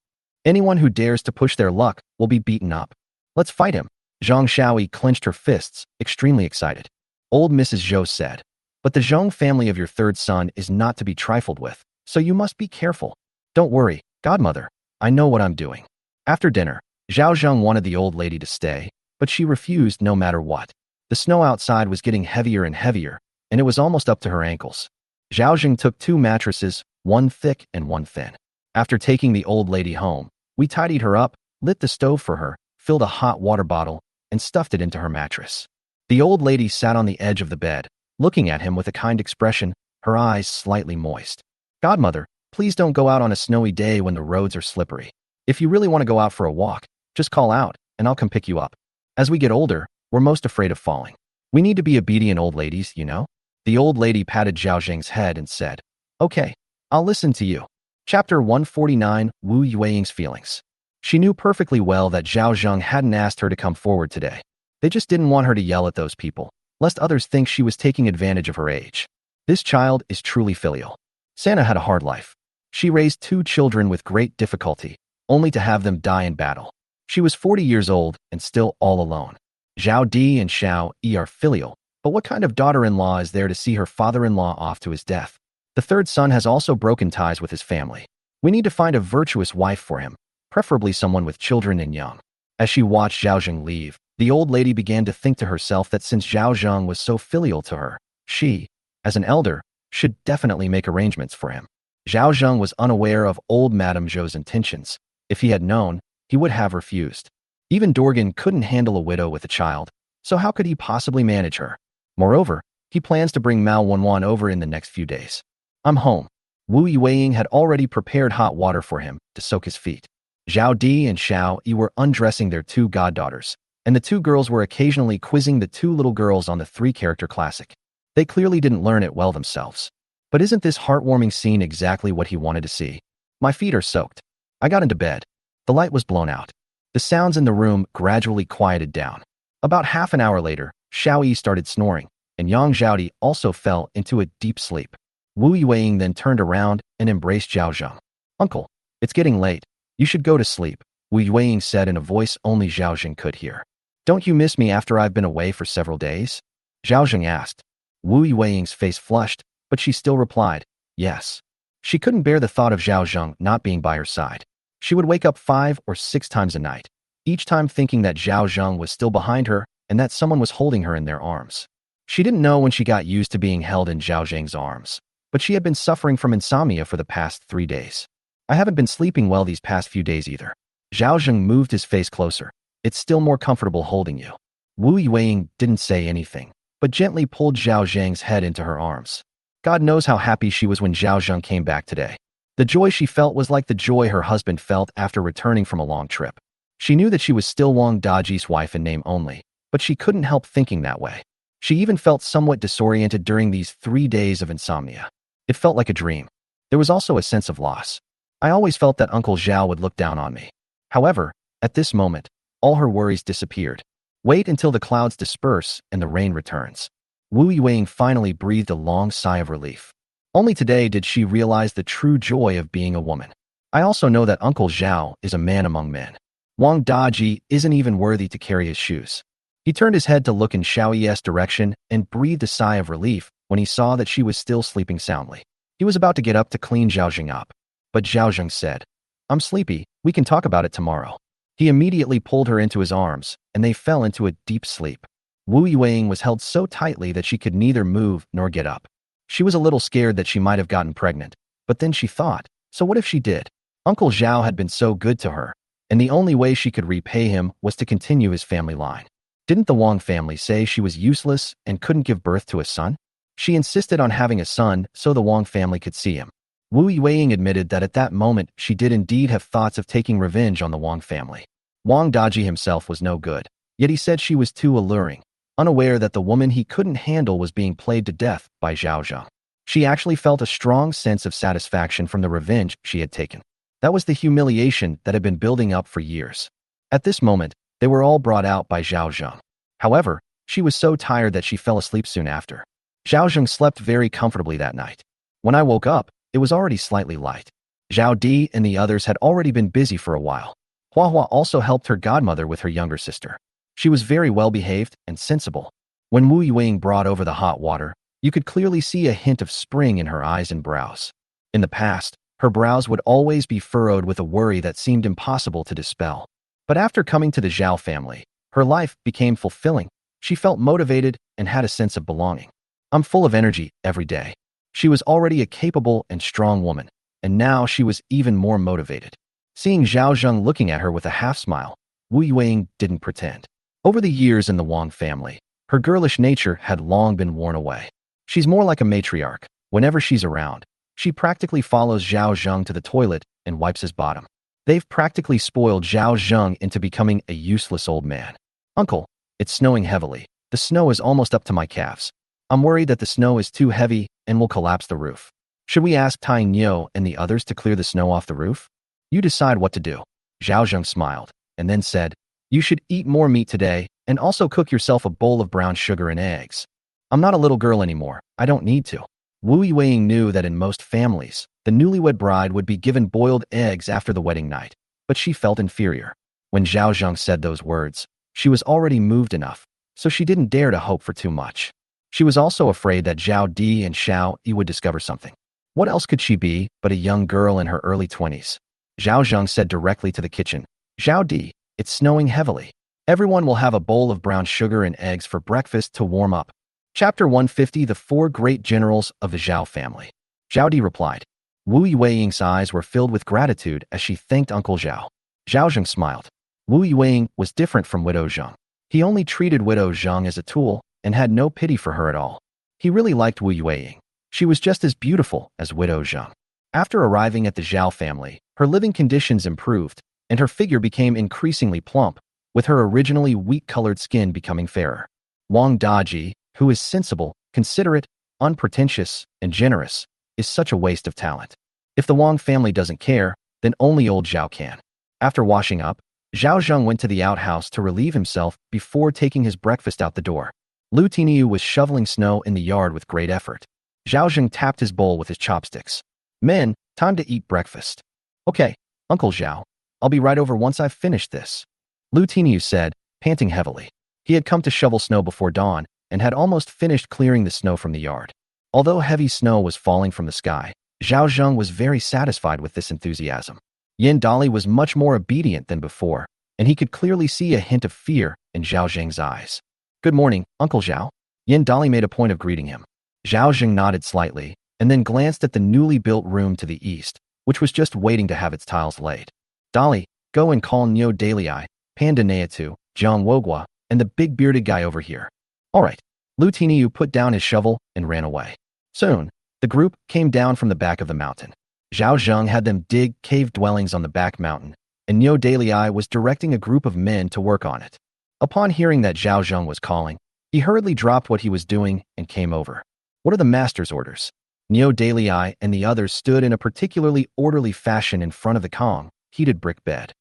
Anyone who dares to push their luck will be beaten up. Let's fight him. Zhang Xiaoyi clenched her fists, extremely excited. Old Mrs. Zhou said, but the Zhong family of your third son is not to be trifled with, so you must be careful. Don't worry, godmother. I know what I'm doing. After dinner, Zhao Zheng wanted the old lady to stay, but she refused no matter what. The snow outside was getting heavier and heavier, and it was almost up to her ankles. Zhao Zheng took 2 mattresses, one thick and one thin. After taking the old lady home, we tidied her up, lit the stove for her, filled a hot water bottle, and stuffed it into her mattress. The old lady sat on the edge of the bed, looking at him with a kind expression, her eyes slightly moist. Godmother, please don't go out on a snowy day when the roads are slippery. If you really want to go out for a walk, just call out, and I'll come pick you up. As we get older, we're most afraid of falling. We need to be obedient old ladies, you know? The old lady patted Zhao Zheng's head and said, okay, I'll listen to you. Chapter 149, Wu Yueying's Feelings. She knew perfectly well that Zhao Zheng hadn't asked her to come forward today. They just didn't want her to yell at those people, lest others think she was taking advantage of her age. This child is truly filial. Santa had a hard life. She raised 2 children with great difficulty, only to have them die in battle. She was 40 years old and still all alone. Zhao Di and Xiao Yi are filial, but what kind of daughter-in-law is there to see her father-in-law off to his death? The third son has also broken ties with his family. We need to find a virtuous wife for him, preferably someone with children and young. As she watched Zhao Zheng leave, the old lady began to think to herself that since Zhao Zheng was so filial to her, she, as an elder, should definitely make arrangements for him. Zhao Zheng was unaware of old Madame Zhou's intentions. If he had known, he would have refused. Even Dorgan couldn't handle a widow with a child, so how could he possibly manage her? Moreover, he plans to bring Mao Wanwan over in the next few days. I'm home. Wu Yueying had already prepared hot water for him to soak his feet. Zhao Di and Xiao Yi were undressing their 2 goddaughters, and the 2 girls were occasionally quizzing the 2 little girls on the 3-character classic. They clearly didn't learn it well themselves. But isn't this heartwarming scene exactly what he wanted to see? My feet are soaked. I got into bed. The light was blown out. The sounds in the room gradually quieted down. About half an hour later, Xiao Yi started snoring, and Yang Zhaodi also fell into a deep sleep. Wu Yueying then turned around and embraced Zhao Zheng. Uncle, it's getting late. You should go to sleep, Wu Yueying said in a voice only Zhao Zheng could hear. Don't you miss me after I've been away for several days? Zhao Zheng asked. Wu Yueying's face flushed, but she still replied, yes. She couldn't bear the thought of Zhao Zheng not being by her side. She would wake up 5 or 6 times a night, each time thinking that Zhao Zheng was still behind her and that someone was holding her in their arms. She didn't know when she got used to being held in Zhao Zheng's arms, but she had been suffering from insomnia for the past 3 days. I haven't been sleeping well these past few days either. Zhao Zheng moved his face closer. It's still more comfortable holding you. Wu Yueying didn't say anything, but gently pulled Zhao Zheng's head into her arms. God knows how happy she was when Zhao Zheng came back today. The joy she felt was like the joy her husband felt after returning from a long trip. She knew that she was still Wang Daji's wife in name only, but she couldn't help thinking that way. She even felt somewhat disoriented during these 3 days of insomnia. It felt like a dream. There was also a sense of loss. I always felt that Uncle Zhao would look down on me. However, at this moment, all her worries disappeared. Wait until the clouds disperse and the rain returns. Wu Yueying finally breathed a long sigh of relief. Only today did she realize the true joy of being a woman. I also know that Uncle Zhao is a man among men. Wang Daji isn't even worthy to carry his shoes. He turned his head to look in Xiao Yi's direction and breathed a sigh of relief when he saw that she was still sleeping soundly. He was about to get up to clean Zhao Zheng up, but Zhao Zheng said, I'm sleepy, we can talk about it tomorrow. He immediately pulled her into his arms, and they fell into a deep sleep. Wu Yueying was held so tightly that she could neither move nor get up. She was a little scared that she might have gotten pregnant, but then she thought, so what if she did? Uncle Zhao had been so good to her, and the only way she could repay him was to continue his family line. Didn't the Wang family say she was useless and couldn't give birth to a son? She insisted on having a son so the Wang family could see him. Wu Yueying admitted that at that moment she did indeed have thoughts of taking revenge on the Wang family. Wang Daji himself was no good, yet he said she was too alluring, unaware that the woman he couldn't handle was being played to death by Zhao Zheng. She actually felt a strong sense of satisfaction from the revenge she had taken. That was the humiliation that had been building up for years. At this moment, they were all brought out by Zhao Zheng. However, she was so tired that she fell asleep soon after. Zhao Zheng slept very comfortably that night. When I woke up, it was already slightly light. Zhao Di and the others had already been busy for a while. Hua Hua also helped her godmother with her younger sister. She was very well-behaved and sensible. When Wu Yueying brought over the hot water, you could clearly see a hint of spring in her eyes and brows. In the past, her brows would always be furrowed with a worry that seemed impossible to dispel. But after coming to the Zhao family, her life became fulfilling. She felt motivated and had a sense of belonging. I'm full of energy every day. She was already a capable and strong woman, and now she was even more motivated. Seeing Zhao Zheng looking at her with a half-smile, Wu Yueying didn't pretend. Over the years in the Wang family, her girlish nature had long been worn away. She's more like a matriarch. Whenever she's around, she practically follows Zhao Zheng to the toilet and wipes his bottom. They've practically spoiled Zhao Zheng into becoming a useless old man. Uncle, it's snowing heavily. The snow is almost up to my calves. I'm worried that the snow is too heavy and will collapse the roof. Should we ask Tai Niu and the others to clear the snow off the roof? You decide what to do. Zhao Zheng smiled and then said, you should eat more meat today and also cook yourself a bowl of brown sugar and eggs. I'm not a little girl anymore. I don't need to. Wu Yueying knew that in most families, the newlywed bride would be given boiled eggs after the wedding night, but she felt inferior. When Zhao Zheng said those words, she was already moved enough, so she didn't dare to hope for too much. She was also afraid that Zhao Di and Xiao Yi would discover something. What else could she be but a young girl in her early 20s? Zhao Zheng said directly to the kitchen, Zhao Di, it's snowing heavily. Everyone will have a bowl of brown sugar and eggs for breakfast to warm up. Chapter 150, The Four Great Generals of the Zhao Family. Zhao Di replied. Wu Yueying's eyes were filled with gratitude as she thanked Uncle Zhao. Zhao Zheng smiled. Wu Yueying was different from Widow Zheng. He only treated Widow Zheng as a tool and had no pity for her at all. He really liked Wu Yueying. She was just as beautiful as Widow Zheng. After arriving at the Zhao family, her living conditions improved, and her figure became increasingly plump, with her originally wheat-colored skin becoming fairer. Wang Daji, who is sensible, considerate, unpretentious, and generous, is such a waste of talent. If the Wang family doesn't care, then only old Zhao can. After washing up, Zhao Zheng went to the outhouse to relieve himself before taking his breakfast out the door. Lu Tiniu was shoveling snow in the yard with great effort. Zhao Zheng tapped his bowl with his chopsticks. Men, time to eat breakfast. Okay, Uncle Zhao, I'll be right over once I've finished this. Lu Tiniu said, panting heavily. He had come to shovel snow before dawn and had almost finished clearing the snow from the yard. Although heavy snow was falling from the sky, Zhao Zheng was very satisfied with this enthusiasm. Yin Dali was much more obedient than before, and he could clearly see a hint of fear in Zhao Zheng's eyes. Good morning, Uncle Zhao. Yin Dali made a point of greeting him. Zhao Zheng nodded slightly and then glanced at the newly built room to the east, which was just waiting to have its tiles laid. Dali, go and call Nyo Dalai, Panda Neatu, Jiang Wogua, and the big bearded guy over here. All right. Lu Tiniu put down his shovel and ran away. Soon, the group came down from the back of the mountain. Zhao Zheng had them dig cave dwellings on the back mountain, and Nyo Dalai was directing a group of men to work on it. Upon hearing that Zhao Zheng was calling, he hurriedly dropped what he was doing and came over. What are the master's orders? Nyo Dalai and the others stood in a particularly orderly fashion in front of the Kong, heated brick bed.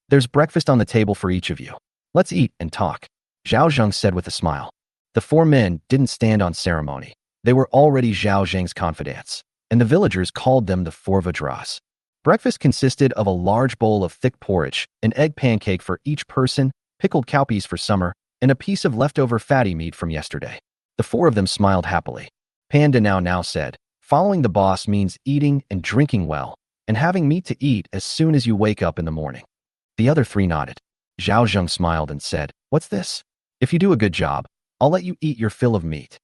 There's breakfast on the table for each of you. Let's eat and talk, Zhao Zheng said with a smile. The four men didn't stand on ceremony. They were already Zhao Zheng's confidants, and the villagers called them the Four Vadras. Breakfast consisted of a large bowl of thick porridge, an egg pancake for each person, pickled cowpeas for summer, and a piece of leftover fatty meat from yesterday. The four of them smiled happily. Panda now said, following the boss means eating and drinking well, and having meat to eat as soon as you wake up in the morning. The other three nodded. Zhao Zheng smiled and said, what's this? If you do a good job, I'll let you eat your fill of meat.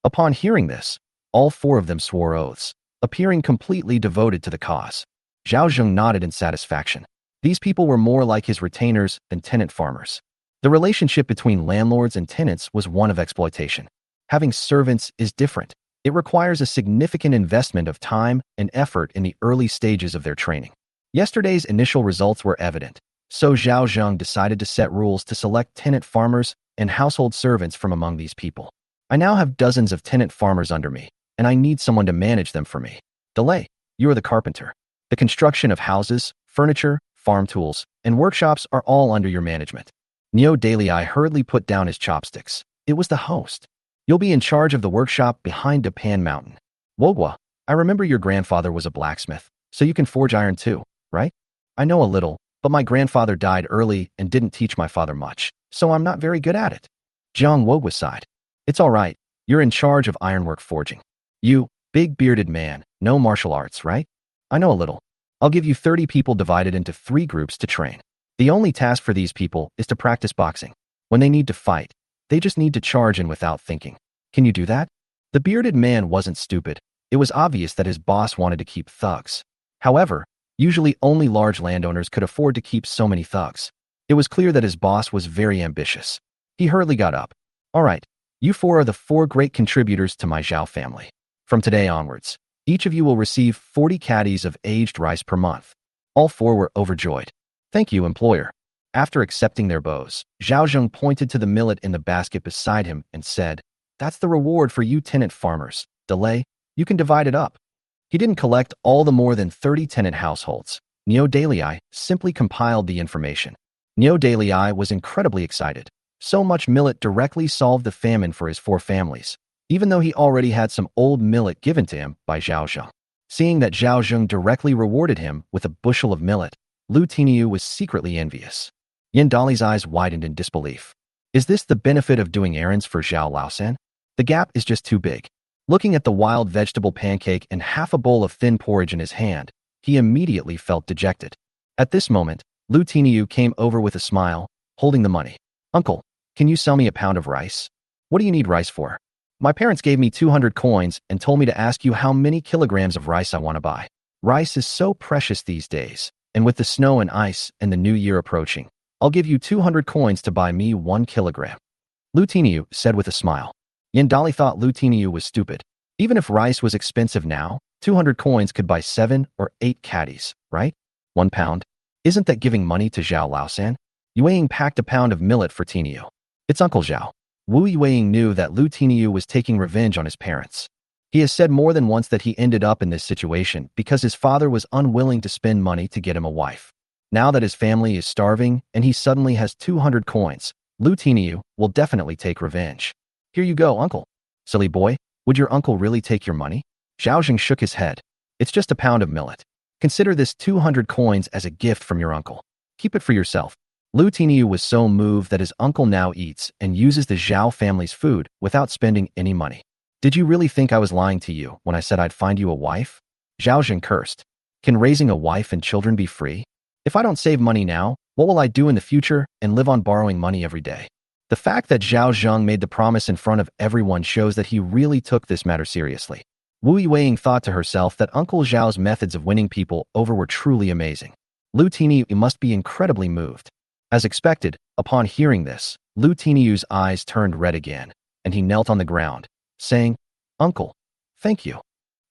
Upon hearing this, All four of them swore oaths, appearing completely devoted to the cause. Zhao Zheng nodded in satisfaction. These people were more like his retainers than tenant farmers. The relationship between landlords and tenants was one of exploitation. Having servants is different. It requires a significant investment of time and effort in the early stages of their training. Yesterday's initial results were evident, so Zhao Zheng decided to set rules to select tenant farmers and household servants from among these people. I now have dozens of tenant farmers under me, and I need someone to manage them for me. Delay, you are the carpenter. The construction of houses, furniture, farm tools, and workshops are all under your management. Neo Dalei hurriedly put down his chopsticks. It was the host. You'll be in charge of the workshop behind Dapan Mountain. Wogwa, I remember your grandfather was a blacksmith, so you can forge iron too, right? I know a little, but my grandfather died early and didn't teach my father much, so I'm not very good at it. Jiang Wogwa sighed. It's all right. You're in charge of ironwork forging. You, big bearded man, know martial arts, right? I know a little. I'll give you 30 people divided into 3 groups to train. The only task for these people is to practice boxing. When they need to fight, they just need to charge in without thinking. Can you do that? The bearded man wasn't stupid. It was obvious that his boss wanted to keep thugs. However, usually only large landowners could afford to keep so many thugs. It was clear that his boss was very ambitious. He hurriedly got up. All right, you 4 are the 4 great contributors to my Zhao family. From today onwards, each of you will receive 40 caddies of aged rice per month. All 4 were overjoyed. Thank you, employer. After accepting their bows, Zhao Zheng pointed to the millet in the basket beside him and said, That's the reward for you tenant farmers. Delay, you can divide it up. He didn't collect all the more than 30 tenant households. Neo Dalei simply compiled the information. Neo Dalei was incredibly excited. So much millet directly solved the famine for his 4 families, even though he already had some old millet given to him by Zhao Zheng. Seeing that Zhao Zheng directly rewarded him with a bushel of millet, Lu Tiniu was secretly envious. Yin Dali's eyes widened in disbelief. Is this the benefit of doing errands for Zhao Laosan? The gap is just too big. Looking at the wild vegetable pancake and half a bowl of thin porridge in his hand, he immediately felt dejected. At this moment, Lu Tiniu came over with a smile, holding the money. Uncle, can you sell me a pound of rice? What do you need rice for? My parents gave me 200 coins and told me to ask you how many kilograms of rice I want to buy. Rice is so precious these days, and with the snow and ice and the new year approaching, I'll give you 200 coins to buy me 1 kilogram. Lu Tiniu said with a smile. Yin Dali thought Lu Tiniu was stupid. Even if rice was expensive now, 200 coins could buy 7 or 8 caddies, right? 1 pound. Isn't that giving money to Zhao Laosan? Yueying packed a pound of millet for Tiniu. It's Uncle Zhao. Wu Yueying knew that Lu Tiniu was taking revenge on his parents. He has said more than once that he ended up in this situation because his father was unwilling to spend money to get him a wife. Now that his family is starving and he suddenly has 200 coins, Lu Tiniu will definitely take revenge. Here you go, uncle. Silly boy, would your uncle really take your money? Zhao Zheng shook his head. It's just a pound of millet. Consider this 200 coins as a gift from your uncle. Keep it for yourself. Lu Tiniu was so moved that his uncle now eats and uses the Zhao family's food without spending any money. Did you really think I was lying to you when I said I'd find you a wife? Zhao Zheng cursed. Can raising a wife and children be free? If I don't save money now, what will I do in the future and live on borrowing money every day? The fact that Zhao Zheng made the promise in front of everyone shows that he really took this matter seriously. Wu Yueying thought to herself that Uncle Zhao's methods of winning people over were truly amazing. Lu Tiniu must be incredibly moved. As expected, upon hearing this, Lu Tiniu's eyes turned red again, and he knelt on the ground, saying, Uncle, thank you.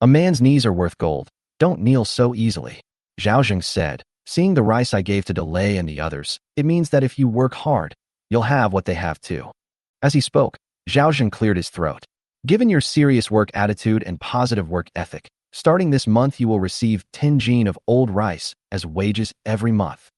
A man's knees are worth gold. Don't kneel so easily. Zhao Zheng said, seeing the rice I gave to Delay and the others, it means that if you work hard, you'll have what they have too. As he spoke, Zhao Zheng cleared his throat. Given your serious work attitude and positive work ethic, starting this month you will receive 10 jin of old rice as wages every month.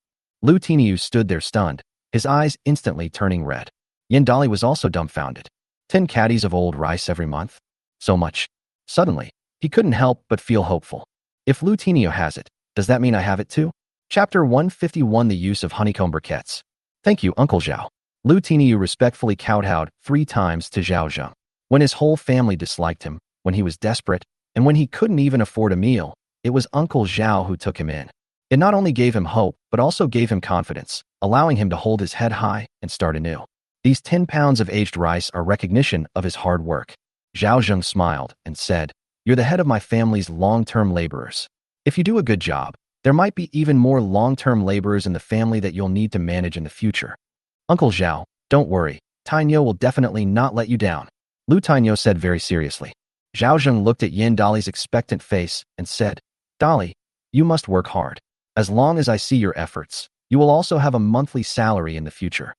Lu Tiniu stood there stunned, his eyes instantly turning red. Yin Dali was also dumbfounded. 10 caddies of old rice every month? So much. Suddenly, he couldn't help but feel hopeful. If Lu Tiniu has it, does that mean I have it too? Chapter 151 The Use of Honeycomb Briquettes. Thank you, Uncle Zhao. Lu Tiniu respectfully kowtowed 3 times to Zhao Zheng. When his whole family disliked him, when he was desperate, and when he couldn't even afford a meal, it was Uncle Zhao who took him in. It not only gave him hope, but also gave him confidence, allowing him to hold his head high and start anew. These 10 pounds of aged rice are recognition of his hard work. Zhao Zheng smiled and said, "You're the head of my family's long-term laborers. If you do a good job, there might be even more long-term laborers in the family that you'll need to manage in the future. Uncle Zhao, don't worry. Tainyo will definitely not let you down," Lu Tainyo said very seriously. Zhao Zheng looked at Yin Dali's expectant face and said, "Dali, you must work hard. As long as I see your efforts, you will also have a monthly salary in the future."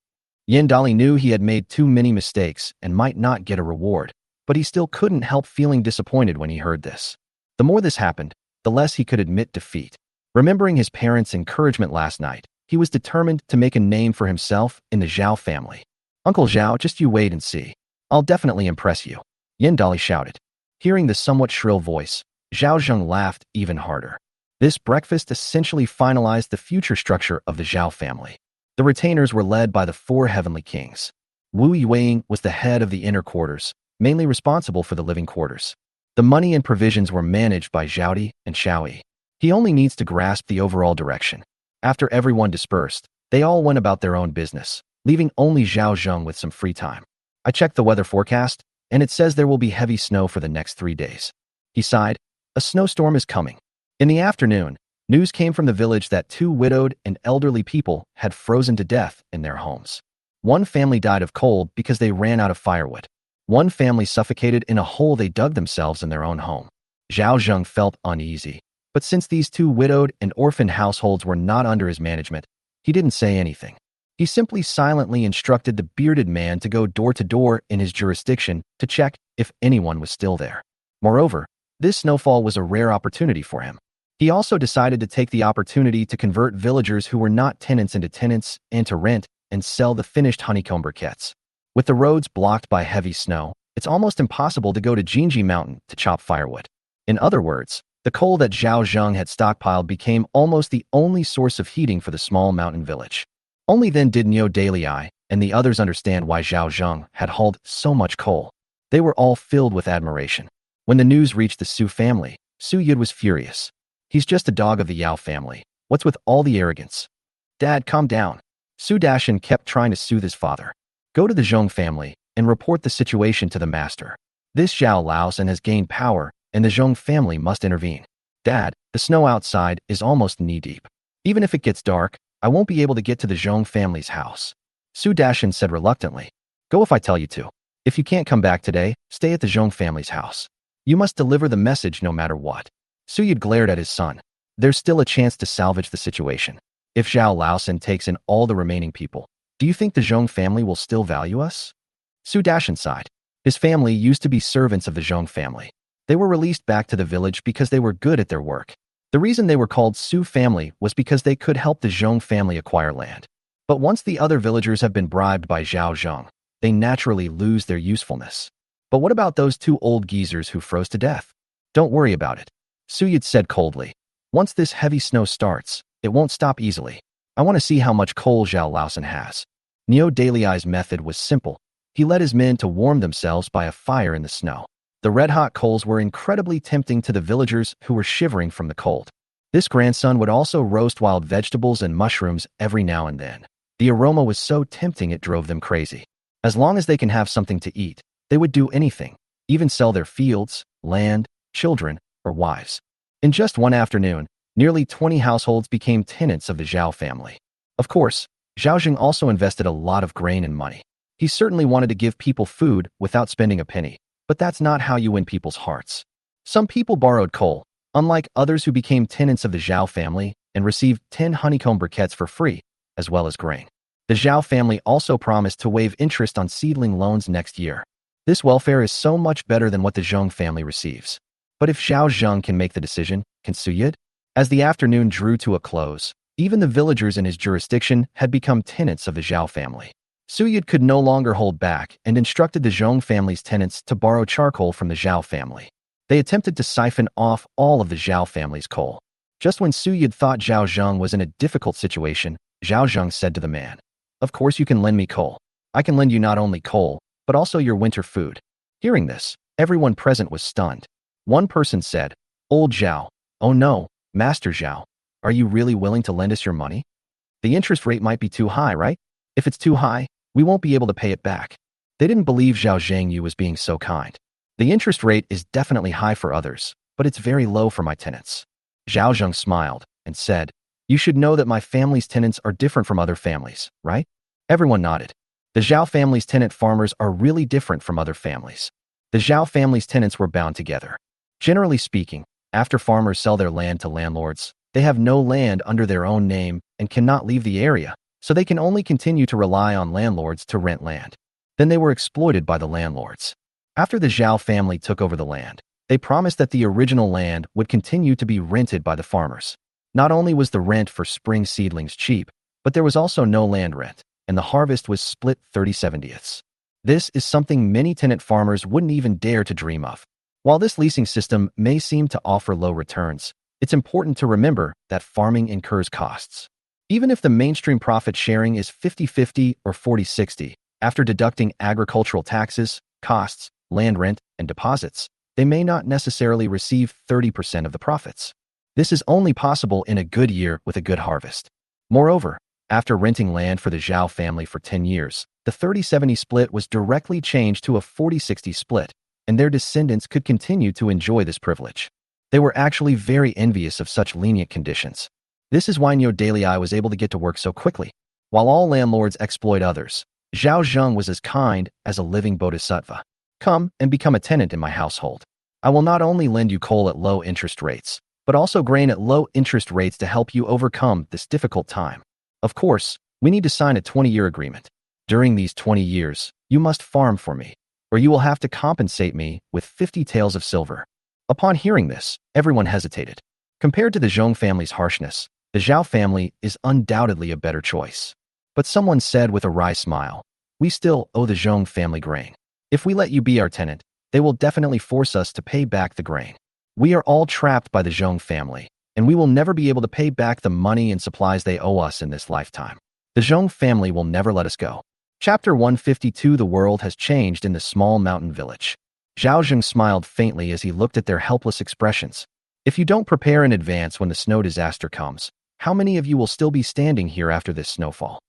Yin Dali knew he had made too many mistakes and might not get a reward, but he still couldn't help feeling disappointed when he heard this. The more this happened, the less he could admit defeat. Remembering his parents' encouragement last night, he was determined to make a name for himself in the Zhao family. "Uncle Zhao, just you wait and see. I'll definitely impress you," Yin Dali shouted. Hearing the somewhat shrill voice, Zhao Zheng laughed even harder. This breakfast essentially finalized the future structure of the Zhao family. The retainers were led by the four heavenly kings. Wu Yueying was the head of the inner quarters, mainly responsible for the living quarters. The money and provisions were managed by Zhaodi and Xiaoyi. He only needs to grasp the overall direction. After everyone dispersed, they all went about their own business, leaving only Zhao Zheng with some free time. "I checked the weather forecast, and it says there will be heavy snow for the next 3 days." He sighed. "A snowstorm is coming." In the afternoon, news came from the village that 2 widowed and elderly people had frozen to death in their homes. One family died of cold because they ran out of firewood. One family suffocated in a hole they dug themselves in their own home. Zhao Zheng felt uneasy, but since these 2 widowed and orphaned households were not under his management, he didn't say anything. He simply silently instructed the bearded man to go door to door in his jurisdiction to check if anyone was still there. Moreover, this snowfall was a rare opportunity for him. He also decided to take the opportunity to convert villagers who were not tenants into tenants and to rent and sell the finished honeycomb briquettes. With the roads blocked by heavy snow, it's almost impossible to go to Jinji Mountain to chop firewood. In other words, the coal that Zhao Zheng had stockpiled became almost the only source of heating for the small mountain village. Only then did Neo Dalai and the others understand why Zhao Zheng had hauled so much coal. They were all filled with admiration. When the news reached the Su family, Su Yud was furious. "He's just a dog of the Yao family. What's with all the arrogance?" "Dad, calm down." Su Dashan kept trying to soothe his father. "Go to the Zhong family and report the situation to the master. This Zhao Laosan has gained power, and the Zhong family must intervene." "Dad, the snow outside is almost knee-deep. Even if it gets dark, I won't be able to get to the Zhong family's house." Su Dashan said reluctantly. "Go if I tell you to. If you can't come back today, stay at the Zhong family's house. You must deliver the message no matter what." Su Yud glared at his son. "There's still a chance to salvage the situation. If Zhao Laosan takes in all the remaining people, do you think the Zhong family will still value us?" Su Dashan sighed. His family used to be servants of the Zhong family. They were released back to the village because they were good at their work. The reason they were called Su family was because they could help the Zhong family acquire land. But once the other villagers have been bribed by Zhao Zheng, they naturally lose their usefulness. "But what about those 2 old geezers who froze to death?" "Don't worry about it," Su Yud said coldly. "Once this heavy snow starts, it won't stop easily. I want to see how much coal Zhao Laosan has." Neo Dalai's method was simple. He led his men to warm themselves by a fire in the snow. The red-hot coals were incredibly tempting to the villagers who were shivering from the cold. This grandson would also roast wild vegetables and mushrooms every now and then. The aroma was so tempting it drove them crazy. As long as they can have something to eat, they would do anything, even sell their fields, land, children, or wives. In just one afternoon, nearly 20 households became tenants of the Zhao family. Of course, Zhao Zheng also invested a lot of grain and money. He certainly wanted to give people food without spending a penny, but that's not how you win people's hearts. Some people borrowed coal, unlike others who became tenants of the Zhao family and received 10 honeycomb briquettes for free, as well as grain. The Zhao family also promised to waive interest on seedling loans next year. This welfare is so much better than what the Zheng family receives. But if Zhao Zheng can make the decision, can Su Yud? As the afternoon drew to a close, even the villagers in his jurisdiction had become tenants of the Zhao family. Su Yud could no longer hold back and instructed the Zhong family's tenants to borrow charcoal from the Zhao family. They attempted to siphon off all of the Zhao family's coal. Just when Su Yud thought Zhao Zheng was in a difficult situation, Zhao Zheng said to the man, "Of course you can lend me coal. I can lend you not only coal, but also your winter food." Hearing this, everyone present was stunned. One person said, "Old Zhao, oh no, Master Zhao, are you really willing to lend us your money? The interest rate might be too high, right? If it's too high, we won't be able to pay it back." They didn't believe Zhao Zhengyu was being so kind. The interest rate is definitely high for others, but it's very low for my tenants. Zhao Zheng smiled and said, you should know that my family's tenants are different from other families, right? Everyone nodded. The Zhao family's tenant farmers are really different from other families. The Zhao family's tenants were bound together. Generally speaking, after farmers sell their land to landlords, they have no land under their own name and cannot leave the area, so they can only continue to rely on landlords to rent land. Then they were exploited by the landlords. After the Zhao family took over the land, they promised that the original land would continue to be rented by the farmers. Not only was the rent for spring seedlings cheap, but there was also no land rent, and the harvest was split 30/70ths. This is something many tenant farmers wouldn't even dare to dream of. While this leasing system may seem to offer low returns, it's important to remember that farming incurs costs. Even if the mainstream profit sharing is 50/50 or 40/60, after deducting agricultural taxes, costs, land rent, and deposits, they may not necessarily receive 30% of the profits. This is only possible in a good year with a good harvest. Moreover, after renting land for the Zhao family for 10 years, the 30/70 split was directly changed to a 40/60 split, and their descendants could continue to enjoy this privilege. They were actually very envious of such lenient conditions. This is why Nyo Dalai was able to get to work so quickly. While all landlords exploit others, Zhao Zheng was as kind as a living bodhisattva. Come and become a tenant in my household. I will not only lend you coal at low interest rates, but also grain at low interest rates to help you overcome this difficult time. Of course, we need to sign a 20-year agreement. During these 20 years, you must farm for me, or you will have to compensate me with 50 taels of silver. Upon hearing this, everyone hesitated. Compared to the Zheng family's harshness, the Zhao family is undoubtedly a better choice. But someone said with a wry smile, we still owe the Zheng family grain. If we let you be our tenant, they will definitely force us to pay back the grain. We are all trapped by the Zheng family, and we will never be able to pay back the money and supplies they owe us in this lifetime. The Zheng family will never let us go. Chapter 152. The world has changed in the small mountain village. Zhao Zheng smiled faintly as he looked at their helpless expressions. If you don't prepare in advance when the snow disaster comes, how many of you will still be standing here after this snowfall?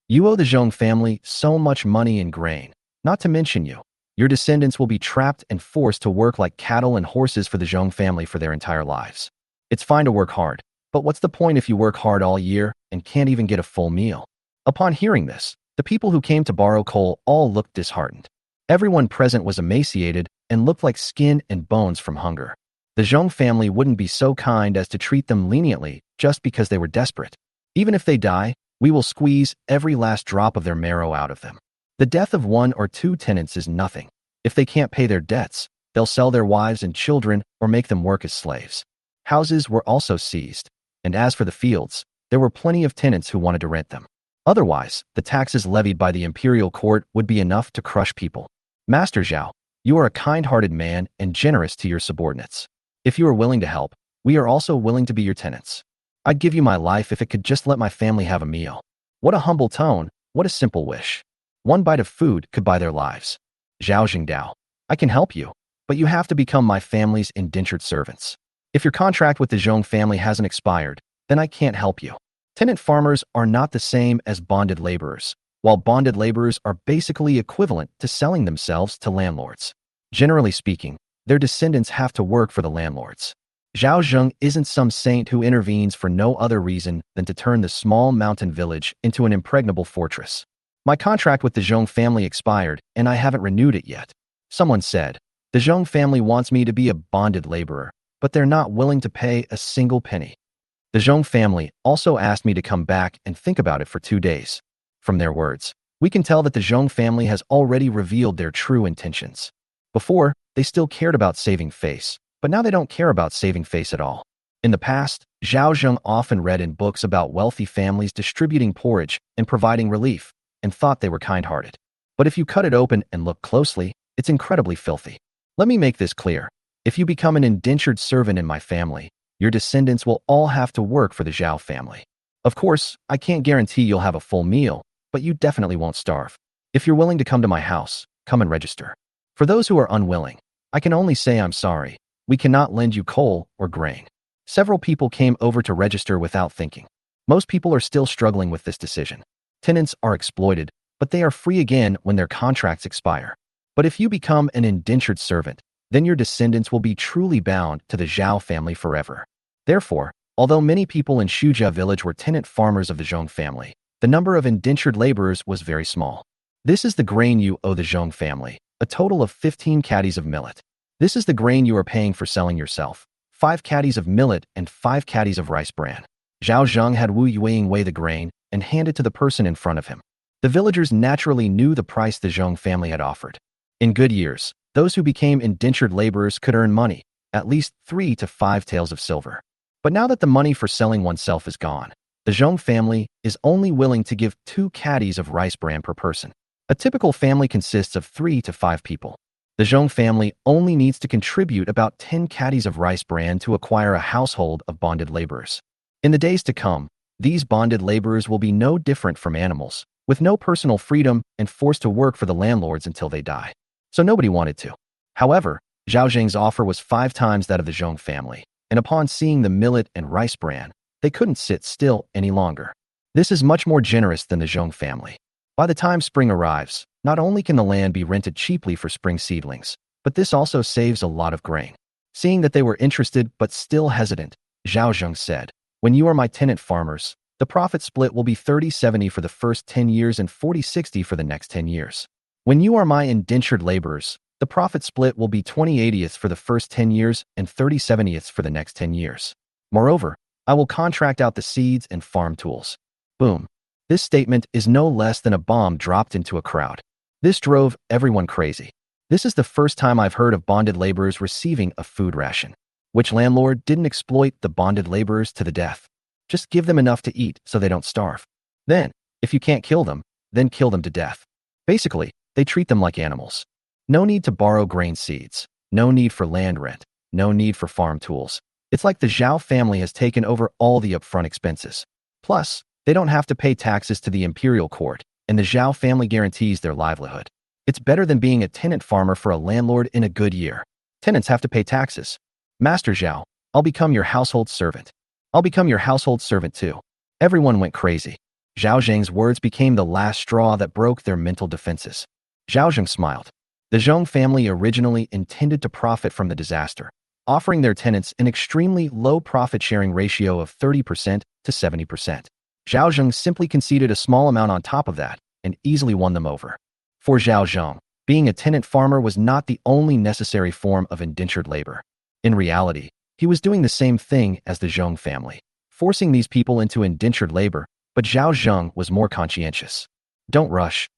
You owe the Zheng family so much money and grain, not to mention you. Your descendants will be trapped and forced to work like cattle and horses for the Zheng family for their entire lives. It's fine to work hard, but what's the point if you work hard all year and can't even get a full meal? Upon hearing this, the people who came to borrow coal all looked disheartened. Everyone present was emaciated and looked like skin and bones from hunger. The Zheng family wouldn't be so kind as to treat them leniently just because they were desperate. Even if they die, we will squeeze every last drop of their marrow out of them. The death of one or two tenants is nothing. If they can't pay their debts, they'll sell their wives and children or make them work as slaves. Houses were also seized, and as for the fields, there were plenty of tenants who wanted to rent them. Otherwise, the taxes levied by the imperial court would be enough to crush people. Master Zhao, you are a kind-hearted man and generous to your subordinates. If you are willing to help, we are also willing to be your tenants. I'd give you my life if it could just let my family have a meal. What a humble tone, what a simple wish. One bite of food could buy their lives. Zhao Zhengdao, I can help you, but you have to become my family's indentured servants. If your contract with the Zheng family hasn't expired, then I can't help you. Tenant farmers are not the same as bonded laborers, while bonded laborers are basically equivalent to selling themselves to landlords. Generally speaking, their descendants have to work for the landlords. Zhao Zheng isn't some saint who intervenes for no other reason than to turn the small mountain village into an impregnable fortress. My contract with the Zheng family expired, and I haven't renewed it yet. Someone said, the Zheng family wants me to be a bonded laborer, but they're not willing to pay a single penny. The Zheng family also asked me to come back and think about it for 2 days. From their words, we can tell that the Zheng family has already revealed their true intentions. Before, they still cared about saving face, but now they don't care about saving face at all. In the past, Zhao Zheng often read in books about wealthy families distributing porridge and providing relief, and thought they were kind-hearted. But if you cut it open and look closely, it's incredibly filthy. Let me make this clear. If you become an indentured servant in my family, your descendants will all have to work for the Zhao family. Of course, I can't guarantee you'll have a full meal, but you definitely won't starve. If you're willing to come to my house, come and register. For those who are unwilling, I can only say I'm sorry. We cannot lend you coal or grain. Several people came over to register without thinking. Most people are still struggling with this decision. Tenants are exploited, but they are free again when their contracts expire. But if you become an indentured servant, then your descendants will be truly bound to the Zhao family forever. Therefore, although many people in Shujia village were tenant farmers of the Zheng family, the number of indentured laborers was very small. This is the grain you owe the Zheng family, a total of 15 caddies of millet. This is the grain you are paying for selling yourself, 5 caddies of millet and 5 caddies of rice bran. Zhao Zheng had Wu Yueying weigh the grain and hand it to the person in front of him. The villagers naturally knew the price the Zheng family had offered. In good years, those who became indentured laborers could earn money, at least 3 to 5 taels of silver. But now that the money for selling oneself is gone, the Zheng family is only willing to give 2 caddies of rice bran per person. A typical family consists of 3 to 5 people. The Zheng family only needs to contribute about 10 caddies of rice bran to acquire a household of bonded laborers. In the days to come, these bonded laborers will be no different from animals, with no personal freedom and forced to work for the landlords until they die. So nobody wanted to. However, Zhao Zheng's offer was 5 times that of the Zheng family, and upon seeing the millet and rice bran, they couldn't sit still any longer. This is much more generous than the Zheng family. By the time spring arrives, not only can the land be rented cheaply for spring seedlings, but this also saves a lot of grain. Seeing that they were interested but still hesitant, Zhao Zheng said, "When you are my tenant farmers, the profit split will be 30-70 for the first 10 years and 40-60 for the next 10 years. When you are my indentured laborers, the profit split will be 20-80ths for the first 10 years and 30-70ths for the next 10 years. Moreover, I will contract out the seeds and farm tools." Boom. This statement is no less than a bomb dropped into a crowd. This drove everyone crazy. This is the first time I've heard of bonded laborers receiving a food ration. Which landlord didn't exploit the bonded laborers to the death? Just give them enough to eat so they don't starve. Then, if you can't kill them, then kill them to death. Basically, they treat them like animals. No need to borrow grain seeds. No need for land rent. No need for farm tools. It's like the Zhao family has taken over all the upfront expenses. Plus, they don't have to pay taxes to the imperial court, and the Zhao family guarantees their livelihood. It's better than being a tenant farmer for a landlord in a good year. Tenants have to pay taxes. Master Zhao, I'll become your household servant. I'll become your household servant too. Everyone went crazy. Zhao Zheng's words became the last straw that broke their mental defenses. Zhao Zheng smiled. The Zheng family originally intended to profit from the disaster, offering their tenants an extremely low profit-sharing ratio of 30% to 70%. Zhao Zheng simply conceded a small amount on top of that and easily won them over. For Zhao Zheng, being a tenant farmer was not the only necessary form of indentured labor. In reality, he was doing the same thing as the Zheng family, forcing these people into indentured labor, but Zhao Zheng was more conscientious. Don't rush,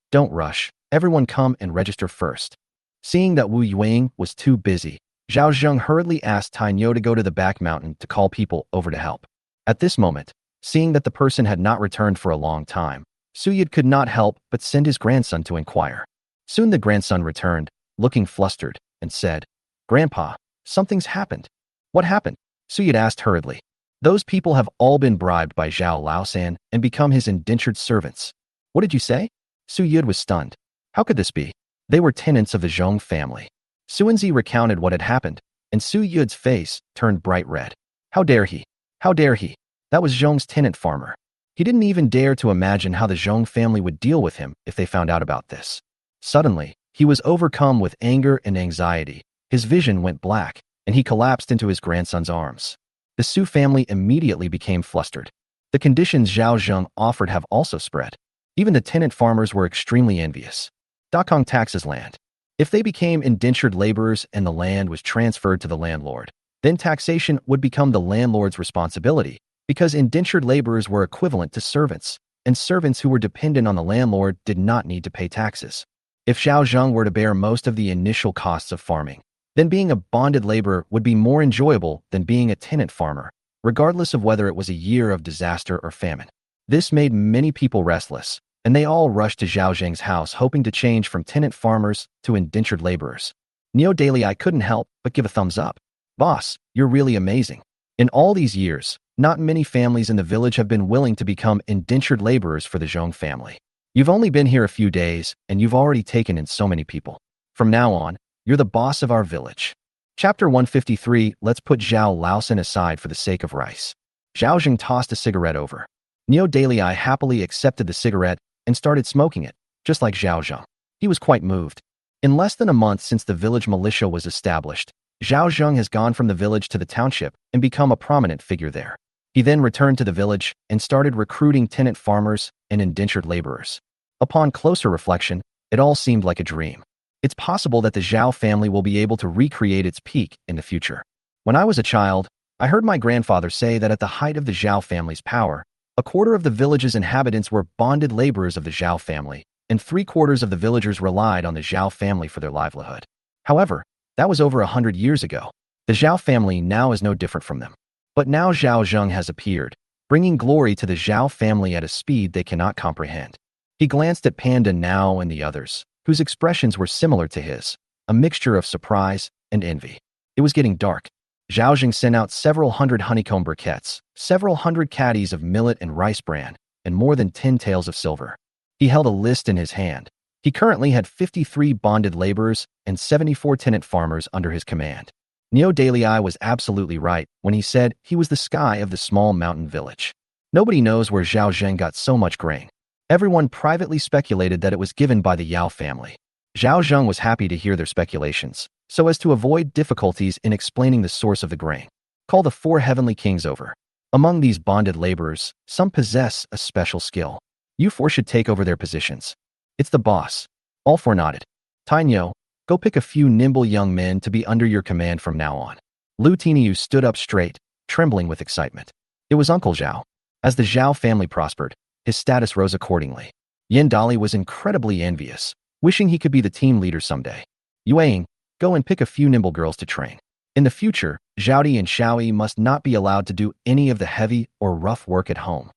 everyone come and register first. Seeing that Wu Yueying was too busy, Zhao Zheng hurriedly asked Tainyo to go to the back mountain to call people over to help. At this moment, seeing that the person had not returned for a long time, Suyid could not help but send his grandson to inquire. Soon the grandson returned, looking flustered, and said, "Grandpa, something's happened." "What happened?" Suyid asked hurriedly. "Those people have all been bribed by Zhao Laosan and become his indentured servants." "What did you say?" Suyid was stunned. How could this be? They were tenants of the Zheng family. Suanzi recounted what had happened, and Su Yud's face turned bright red. How dare he? How dare he? That was Zheng's tenant farmer. He didn't even dare to imagine how the Zheng family would deal with him if they found out about this. Suddenly, he was overcome with anger and anxiety. His vision went black, and he collapsed into his grandson's arms. The Su family immediately became flustered. The conditions Zhao Zheng offered have also spread. Even the tenant farmers were extremely envious. Dakong taxes land. If they became indentured laborers and the land was transferred to the landlord, then taxation would become the landlord's responsibility, because indentured laborers were equivalent to servants, and servants who were dependent on the landlord did not need to pay taxes. If Zhao Zheng were to bear most of the initial costs of farming, then being a bonded laborer would be more enjoyable than being a tenant farmer, regardless of whether it was a year of disaster or famine. This made many people restless, and they all rushed to Zhao Zheng's house hoping to change from tenant farmers to indentured laborers. Neo Daily, I couldn't help but give a thumbs up. Boss, you're really amazing. In all these years, not many families in the village have been willing to become indentured laborers for the Zheng family. You've only been here a few days, and you've already taken in so many people. From now on, you're the boss of our village. Chapter 153, let's put Zhao Laosan aside for the sake of rice. Zhao Zheng tossed a cigarette over. Neo Daily I happily accepted the cigarette and started smoking it, just like Zhao Zheng. He was quite moved. In less than a month since the village militia was established, Zhao Zheng has gone from the village to the township and become a prominent figure there. He then returned to the village and started recruiting tenant farmers and indentured laborers. Upon closer reflection, it all seemed like a dream. It's possible that the Zhao family will be able to recreate its peak in the future. When I was a child, I heard my grandfather say that at the height of the Zhao family's power, a quarter of the village's inhabitants were bonded laborers of the Zhao family, and 3/4 of the villagers relied on the Zhao family for their livelihood. However, that was over 100 years ago. The Zhao family now is no different from them. But now Zhao Zheng has appeared, bringing glory to the Zhao family at a speed they cannot comprehend. He glanced at Panda now and the others, whose expressions were similar to his, a mixture of surprise and envy. It was getting dark. Zhao Zheng sent out several hundred honeycomb briquettes, several hundred caddies of millet and rice bran, and more than 10 taels of silver. He held a list in his hand. He currently had 53 bonded laborers and 74 tenant farmers under his command. Neo Dalei was absolutely right when he said he was the sky of the small mountain village. Nobody knows where Zhao Zheng got so much grain. Everyone privately speculated that it was given by the Yao family. Zhao Zheng was happy to hear their speculations, so as to avoid difficulties in explaining the source of the grain. Call the 4 heavenly kings over. Among these bonded laborers, some possess a special skill. You 4 should take over their positions. It's the boss. All 4 nodded. Tainyo, go pick a few nimble young men to be under your command from now on. Lu Tiniu stood up straight, trembling with excitement. It was Uncle Zhao. As the Zhao family prospered, his status rose accordingly. Yin Dali was incredibly envious, wishing he could be the team leader someday. Yueying, go and pick a few nimble girls to train. In the future, Zhaodi and Xiaoyi must not be allowed to do any of the heavy or rough work at home.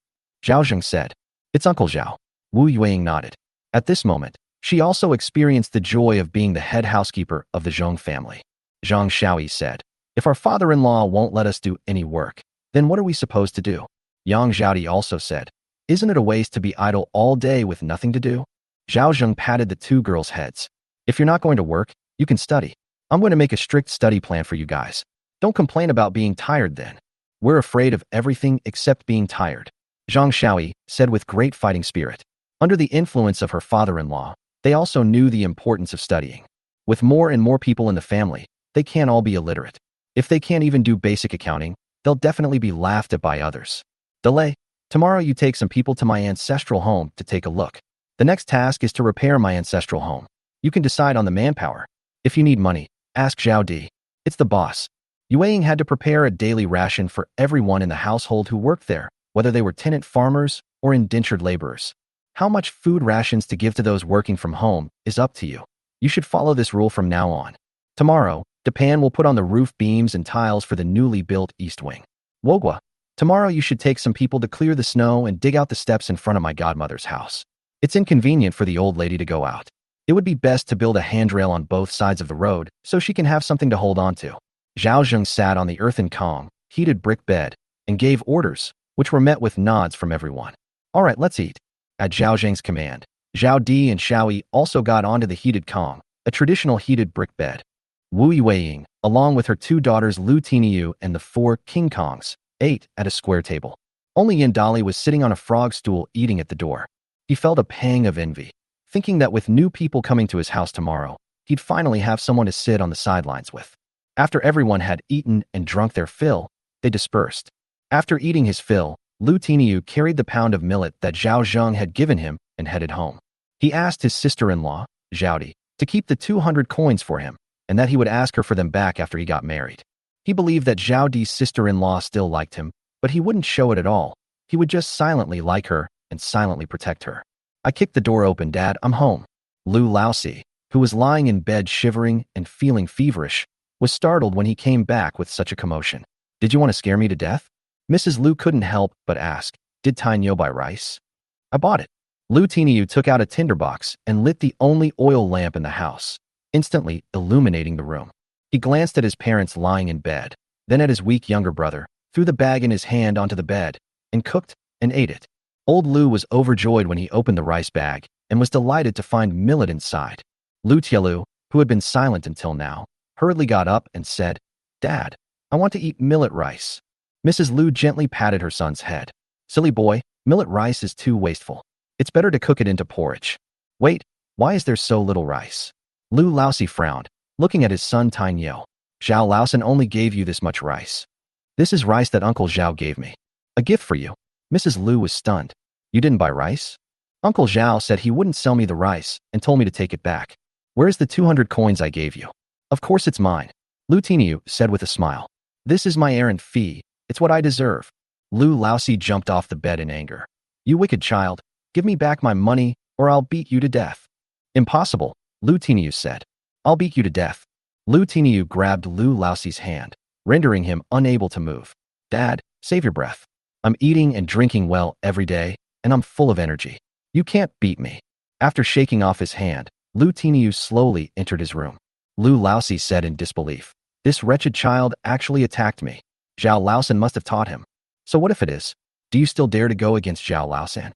Zhao Zheng said, It's Uncle Zhao. Wu Yueying nodded. At this moment, she also experienced the joy of being the head housekeeper of the Zheng family. Zhang Xiaoyi said, If our father-in-law won't let us do any work, then what are we supposed to do? Yang Zhaodi also said, Isn't it a waste to be idle all day with nothing to do? Zhao Zheng patted the 2 girls' heads. If you're not going to work, you can study. I'm going to make a strict study plan for you guys. Don't complain about being tired then. We're afraid of everything except being tired. Zhang Xiaoyi said with great fighting spirit. Under the influence of her father-in-law, they also knew the importance of studying. With more and more people in the family, they can't all be illiterate. If they can't even do basic accounting, they'll definitely be laughed at by others. Delay. Tomorrow you take some people to my ancestral home to take a look. The next task is to repair my ancestral home. You can decide on the manpower. If you need money, ask Zhao Di. It's the boss. Yueying had to prepare a daily ration for everyone in the household who worked there, whether they were tenant farmers or indentured laborers. How much food rations to give to those working from home is up to you. You should follow this rule from now on. Tomorrow, Depan will put on the roof beams and tiles for the newly built east wing. Wogwa, tomorrow you should take some people to clear the snow and dig out the steps in front of my godmother's house. It's inconvenient for the old lady to go out. It would be best to build a handrail on both sides of the road so she can have something to hold on to. Zhao Zheng sat on the earthen Kong, heated brick bed, and gave orders, which were met with nods from everyone. All right, let's eat. At Zhao Zheng's command, Zhao Di and Xiaoyi also got onto the heated Kong, a traditional heated brick bed. Wu Yueying, along with her 2 daughters Lu Tiniu and the 4 King Kongs, ate at a square table. Only Yin Dali was sitting on a frog stool eating at the door. He felt a pang of envy, thinking that with new people coming to his house tomorrow, he'd finally have someone to sit on the sidelines with. After everyone had eaten and drunk their fill, they dispersed. After eating his fill, Lu Tiniu carried the pound of millet that Zhao Zheng had given him and headed home. He asked his sister-in-law, Zhaodi, to keep the 200 coins for him, and that he would ask her for them back after he got married. He believed that Zhao Di's sister-in-law still liked him, but he wouldn't show it at all. He would just silently like her and silently protect her. I kicked the door open, Dad, I'm home. Lu Laosi, who was lying in bed shivering and feeling feverish, was startled when he came back with such a commotion. Did you want to scare me to death? Mrs. Lu couldn't help but ask, Did Tainyo buy rice? I bought it. Lu Tiniu took out a tinderbox and lit the only oil lamp in the house, instantly illuminating the room. He glanced at his parents lying in bed, then at his weak younger brother, threw the bag in his hand onto the bed, and cooked and ate it. Old Lu was overjoyed when he opened the rice bag and was delighted to find millet inside. Lu Tielu, who had been silent until now, hurriedly got up and said, Dad, I want to eat millet rice. Mrs. Lu gently patted her son's head. Silly boy, millet rice is too wasteful. It's better to cook it into porridge. Wait, why is there so little rice? Lu Laosi frowned, looking at his son Tiny Yo. Zhao Laosan only gave you this much rice. This is rice that Uncle Zhao gave me. A gift for you. Mrs. Lu was stunned. You didn't buy rice? Uncle Zhao said he wouldn't sell me the rice and told me to take it back. Where's the 200 coins I gave you? Of course it's mine. Lu Tiniu said with a smile. This is my errand fee. It's what I deserve. Lu Laosi jumped off the bed in anger. You wicked child. Give me back my money or I'll beat you to death. Impossible, Lu Tiniu said. I'll beat you to death. Lu Tiniu grabbed Lu Laosi's hand, rendering him unable to move. Dad, save your breath. I'm eating and drinking well every day, and I'm full of energy. You can't beat me. After shaking off his hand, Lu Tiniu slowly entered his room. Lu Laosi said in disbelief. This wretched child actually attacked me. Zhao Laosan must have taught him. So what if it is? Do you still dare to go against Zhao Laosan?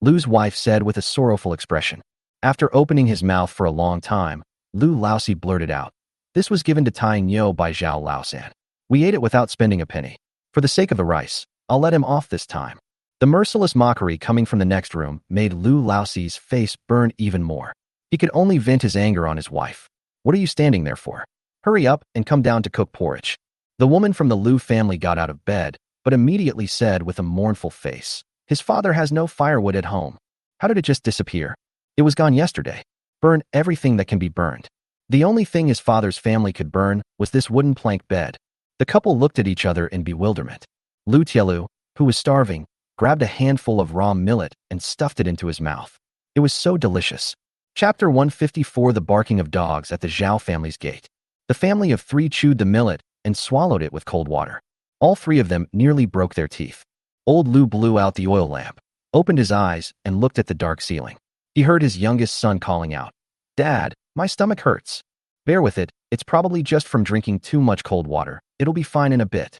Lu's wife said with a sorrowful expression. After opening his mouth for a long time, Lu Laosi blurted out. This was given to Tiny Yo by Zhao Laosan. We ate it without spending a penny. For the sake of the rice, I'll let him off this time. The merciless mockery coming from the next room made Lu Laosi's face burn even more. He could only vent his anger on his wife. What are you standing there for? Hurry up and come down to cook porridge. The woman from the Lu family got out of bed, but immediately said with a mournful face, his father has no firewood at home. How did it just disappear? It was gone yesterday. Burn everything that can be burned. The only thing his father's family could burn was this wooden plank bed. The couple looked at each other in bewilderment. Lu Tielu, who was starving, grabbed a handful of raw millet and stuffed it into his mouth. It was so delicious. Chapter 154 The Barking of Dogs at the Zhao family's gate. The family of three chewed the millet and swallowed it with cold water. All three of them nearly broke their teeth. Old Lu blew out the oil lamp, opened his eyes, and looked at the dark ceiling. He heard his youngest son calling out, Dad, my stomach hurts. Bear with it, it's probably just from drinking too much cold water. It'll be fine in a bit.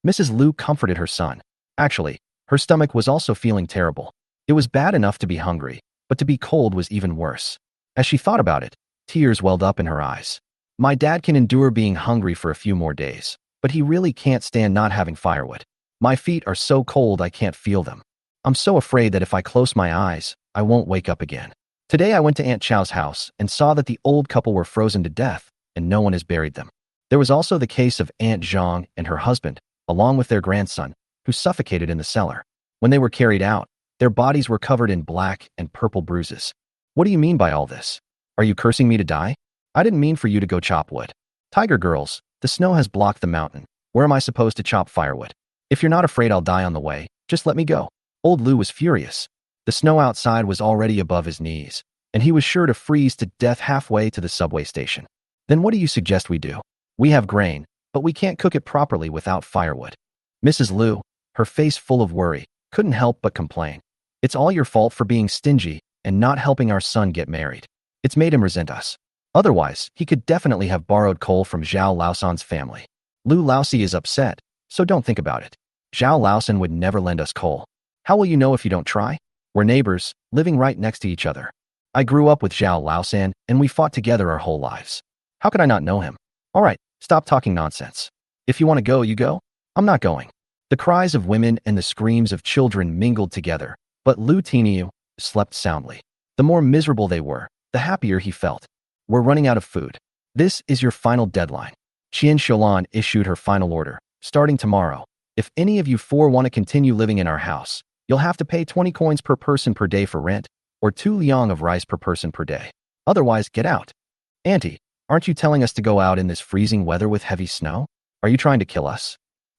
Mrs. Lu comforted her son. Actually, her stomach was also feeling terrible. It was bad enough to be hungry, but to be cold was even worse. As she thought about it, tears welled up in her eyes. My dad can endure being hungry for a few more days, but he really can't stand not having firewood. My feet are so cold I can't feel them. I'm so afraid that if I close my eyes, I won't wake up again. Today I went to Aunt Chow's house and saw that the old couple were frozen to death and no one has buried them. There was also the case of Aunt Zhang and her husband, along with their grandson, who suffocated in the cellar. When they were carried out, their bodies were covered in black and purple bruises. What do you mean by all this? Are you cursing me to die? I didn't mean for you to go chop wood. Tiger girls, the snow has blocked the mountain. Where am I supposed to chop firewood? If you're not afraid I'll die on the way, just let me go. Old Lu was furious. The snow outside was already above his knees, and he was sure to freeze to death halfway to the subway station. Then what do you suggest we do? We have grain, but we can't cook it properly without firewood. Mrs. Lu, her face full of worry, couldn't help but complain. It's all your fault for being stingy and not helping our son get married. It's made him resent us. Otherwise, he could definitely have borrowed coal from Zhao Laosan's family. Lu Laosi is upset, so don't think about it. Zhao Laosan would never lend us coal. How will you know if you don't try? We're neighbors, living right next to each other. I grew up with Zhao Laosan, and we fought together our whole lives. How could I not know him? All right, stop talking nonsense. If you want to go, you go. I'm not going. The cries of women and the screams of children mingled together, but Lu Tiniu slept soundly. The more miserable they were, the happier he felt. We're running out of food. This is your final deadline. Qian Xiaolan issued her final order. Starting tomorrow, if any of you four want to continue living in our house, you'll have to pay 20 coins per person per day for rent, or 2 liang of rice per person per day. Otherwise, get out. Auntie, aren't you telling us to go out in this freezing weather with heavy snow? Are you trying to kill us?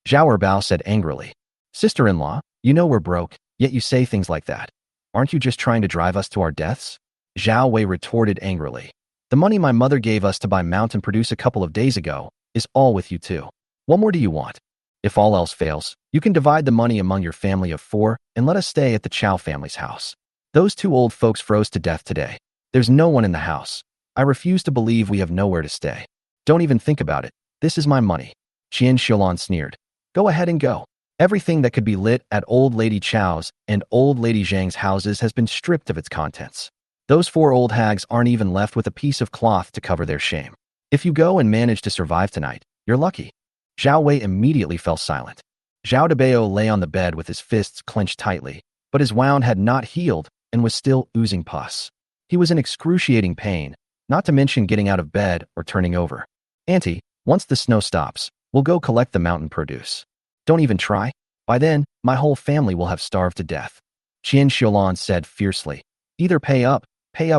Zhao Erbao said angrily. Sister-in-law, you know we're broke, yet you say things like that. Aren't you just trying to drive us to our deaths? Zhao Wei retorted angrily. The money my mother gave us to buy Mountain Produce a couple of days ago is all with you too. What more do you want? If all else fails, you can divide the money among your family of 4 and let us stay at the Chow family's house. Those 2 old folks froze to death today. There's no one in the house. I refuse to believe we have nowhere to stay. Don't even think about it. This is my money. Qian Xiaolan sneered. Go ahead and go. Everything that could be lit at Old Lady Chow's and Old Lady Zhang's houses has been stripped of its contents. Those 4 old hags aren't even left with a piece of cloth to cover their shame. If you go and manage to survive tonight, you're lucky. Zhao Wei immediately fell silent. Zhao Debao lay on the bed with his fists clenched tightly, but his wound had not healed and was still oozing pus. He was in excruciating pain, not to mention getting out of bed or turning over. Auntie, once the snow stops, we'll go collect the mountain produce. Don't even try. By then, my whole family will have starved to death. Qian Xiaolan said fiercely. Either pay up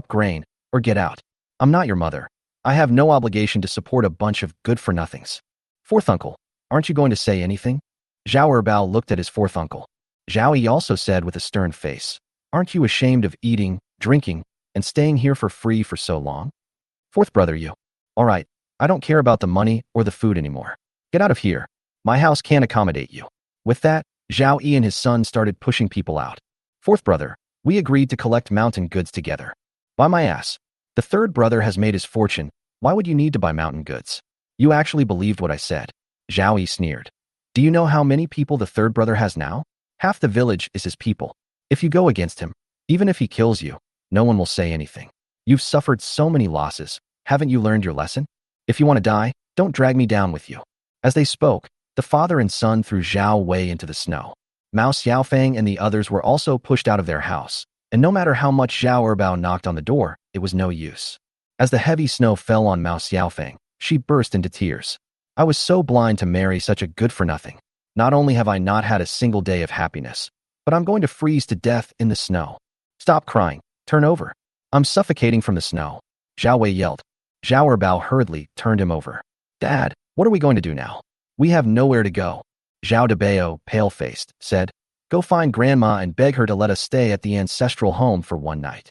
grain, or get out. I'm not your mother. I have no obligation to support a bunch of good-for-nothings. Fourth uncle, aren't you going to say anything? Zhao Erbao looked at his fourth uncle. Zhao Yi also said with a stern face, aren't you ashamed of eating, drinking, and staying here for free for so long? Fourth brother, you. All right, I don't care about the money or the food anymore. Get out of here. My house can't accommodate you. With that, Zhao Yi and his son started pushing people out. Fourth brother, we agreed to collect mountain goods together. By my ass. The third brother has made his fortune. Why would you need to buy mountain goods? You actually believed what I said. Zhao Yi sneered. Do you know how many people the third brother has now? Half the village is his people. If you go against him, even if he kills you, no one will say anything. You've suffered so many losses. Haven't you learned your lesson? If you want to die, don't drag me down with you. As they spoke, the father and son threw Zhao Wei into the snow. Mao Xiaofeng and the others were also pushed out of their house, and no matter how much Zhao Erbao knocked on the door, it was no use. As the heavy snow fell on Mao Xiaofeng, she burst into tears. I was so blind to marry such a good-for-nothing. Not only have I not had a single day of happiness, but I'm going to freeze to death in the snow. Stop crying. Turn over. I'm suffocating from the snow. Zhao Wei yelled. Zhao Erbao hurriedly turned him over. Dad, what are we going to do now? We have nowhere to go. Zhao Debao, pale-faced, said, go find Grandma and beg her to let us stay at the ancestral home for one night.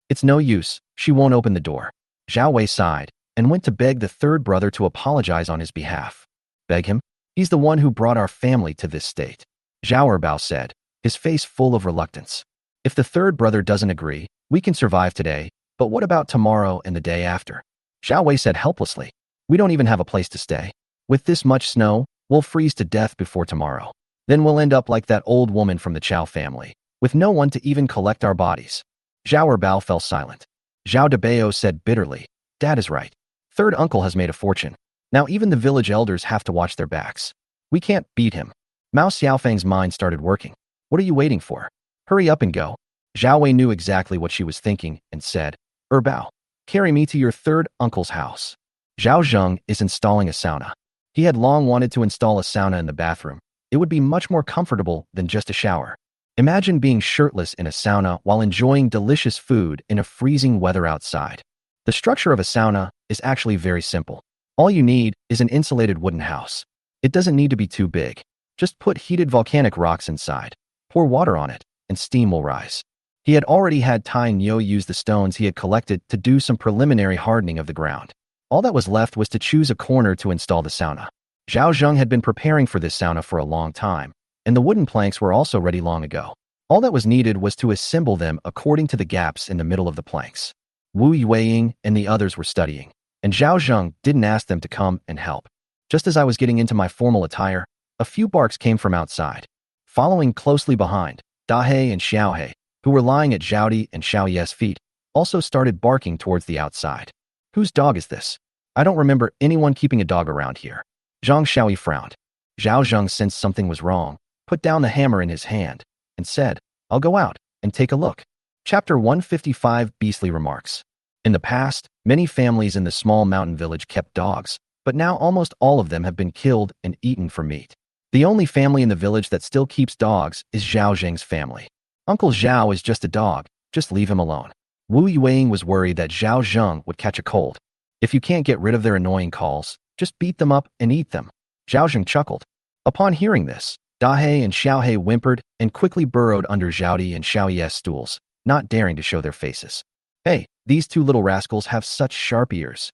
It's no use. She won't open the door. Zhao Wei sighed and went to beg the third brother to apologize on his behalf. Beg him? He's the one who brought our family to this state. Zhao Erbao said, his face full of reluctance. If the third brother doesn't agree, we can survive today, but what about tomorrow and the day after? Zhao Wei said helplessly. We don't even have a place to stay. With this much snow, we'll freeze to death before tomorrow. Then we'll end up like that old woman from the Chow family, with no one to even collect our bodies. Zhao Erbao fell silent. Zhao Debao said bitterly, Dad is right. Third uncle has made a fortune. Now even the village elders have to watch their backs. We can't beat him. Mao Xiaofeng's mind started working. What are you waiting for? Hurry up and go. Zhao Wei knew exactly what she was thinking and said, Erbao, carry me to your third uncle's house. Zhao Zheng is installing a sauna. He had long wanted to install a sauna in the bathroom. It would be much more comfortable than just a shower. Imagine being shirtless in a sauna while enjoying delicious food in a freezing weather outside. The structure of a sauna is actually very simple. All you need is an insulated wooden house. It doesn't need to be too big. Just put heated volcanic rocks inside, pour water on it, and steam will rise. He had already had Tai Nyo use the stones he had collected to do some preliminary hardening of the ground. All that was left was to choose a corner to install the sauna. Zhao Zheng had been preparing for this sauna for a long time, and the wooden planks were also ready long ago. All that was needed was to assemble them according to the gaps in the middle of the planks. Wu Yueying and the others were studying, and Zhao Zheng didn't ask them to come and help. Just as I was getting into my formal attire, a few barks came from outside. Following closely behind, Dahe and Xiaohe, who were lying at Zhaodi and Xiaoye's feet, also started barking towards the outside. Whose dog is this? I don't remember anyone keeping a dog around here. Zhang Xiaoyi frowned. Zhao Zheng sensed something was wrong, put down the hammer in his hand, and said, I'll go out and take a look. Chapter 155 Beastly Remarks. In the past, many families in the small mountain village kept dogs, but now almost all of them have been killed and eaten for meat. The only family in the village that still keeps dogs is Zhao Zheng's family. Uncle Zhao is just a dog, just leave him alone. Wu Yueying was worried that Zhao Zheng would catch a cold. If you can't get rid of their annoying calls, just beat them up and eat them. Zhao Zheng chuckled. Upon hearing this, Dahe and Xiaohe whimpered and quickly burrowed under Zhaodi and Xiaoye's stools, not daring to show their faces. Hey, these two little rascals have such sharp ears.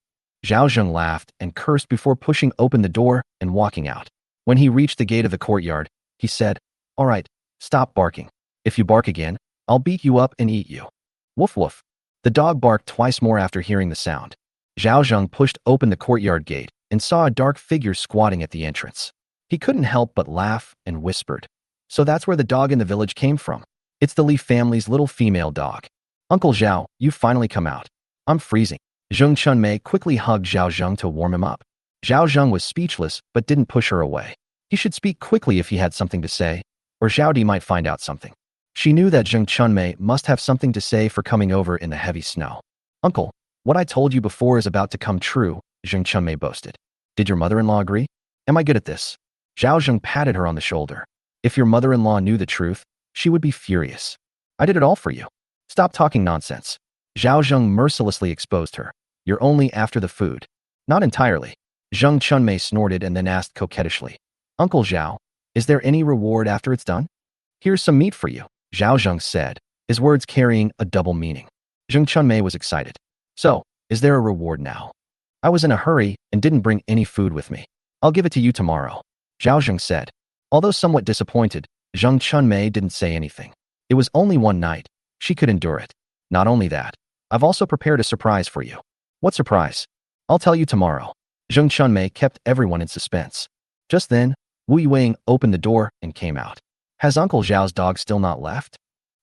Zhao Zheng laughed and cursed before pushing open the door and walking out. When he reached the gate of the courtyard, he said, All right, stop barking. If you bark again, I'll beat you up and eat you. Woof woof. The dog barked twice more after hearing the sound. Zhao Zheng pushed open the courtyard gate and saw a dark figure squatting at the entrance. He couldn't help but laugh and whispered, So that's where the dog in the village came from. It's the Li family's little female dog. Uncle Zhao, you've finally come out. I'm freezing. Zheng Chunmei quickly hugged Zhao Zheng to warm him up. Zhao Zheng was speechless but didn't push her away. He should speak quickly if he had something to say, or Zhaodi might find out something. She knew that Zheng Chunmei must have something to say for coming over in the heavy snow. Uncle, What I told you before is about to come true, Zheng Chunmei boasted. Did your mother-in-law agree? Am I good at this? Zhao Zheng patted her on the shoulder. If your mother-in-law knew the truth, she would be furious. I did it all for you. Stop talking nonsense. Zhao Zheng mercilessly exposed her. You're only after the food. Not entirely. Zheng Chunmei snorted and then asked coquettishly. Uncle Zhao, is there any reward after it's done? Here's some meat for you, Zhao Zheng said, his words carrying a double meaning. Zheng Chunmei was excited. So, is there a reward now? I was in a hurry and didn't bring any food with me. I'll give it to you tomorrow, Zhao Zheng said. Although somewhat disappointed, Zheng Chunmei didn't say anything. It was only one night. She could endure it. Not only that, I've also prepared a surprise for you. What surprise? I'll tell you tomorrow. Zheng Chunmei kept everyone in suspense. Just then, Wu Yuing opened the door and came out. Has Uncle Zhao's dog still not left?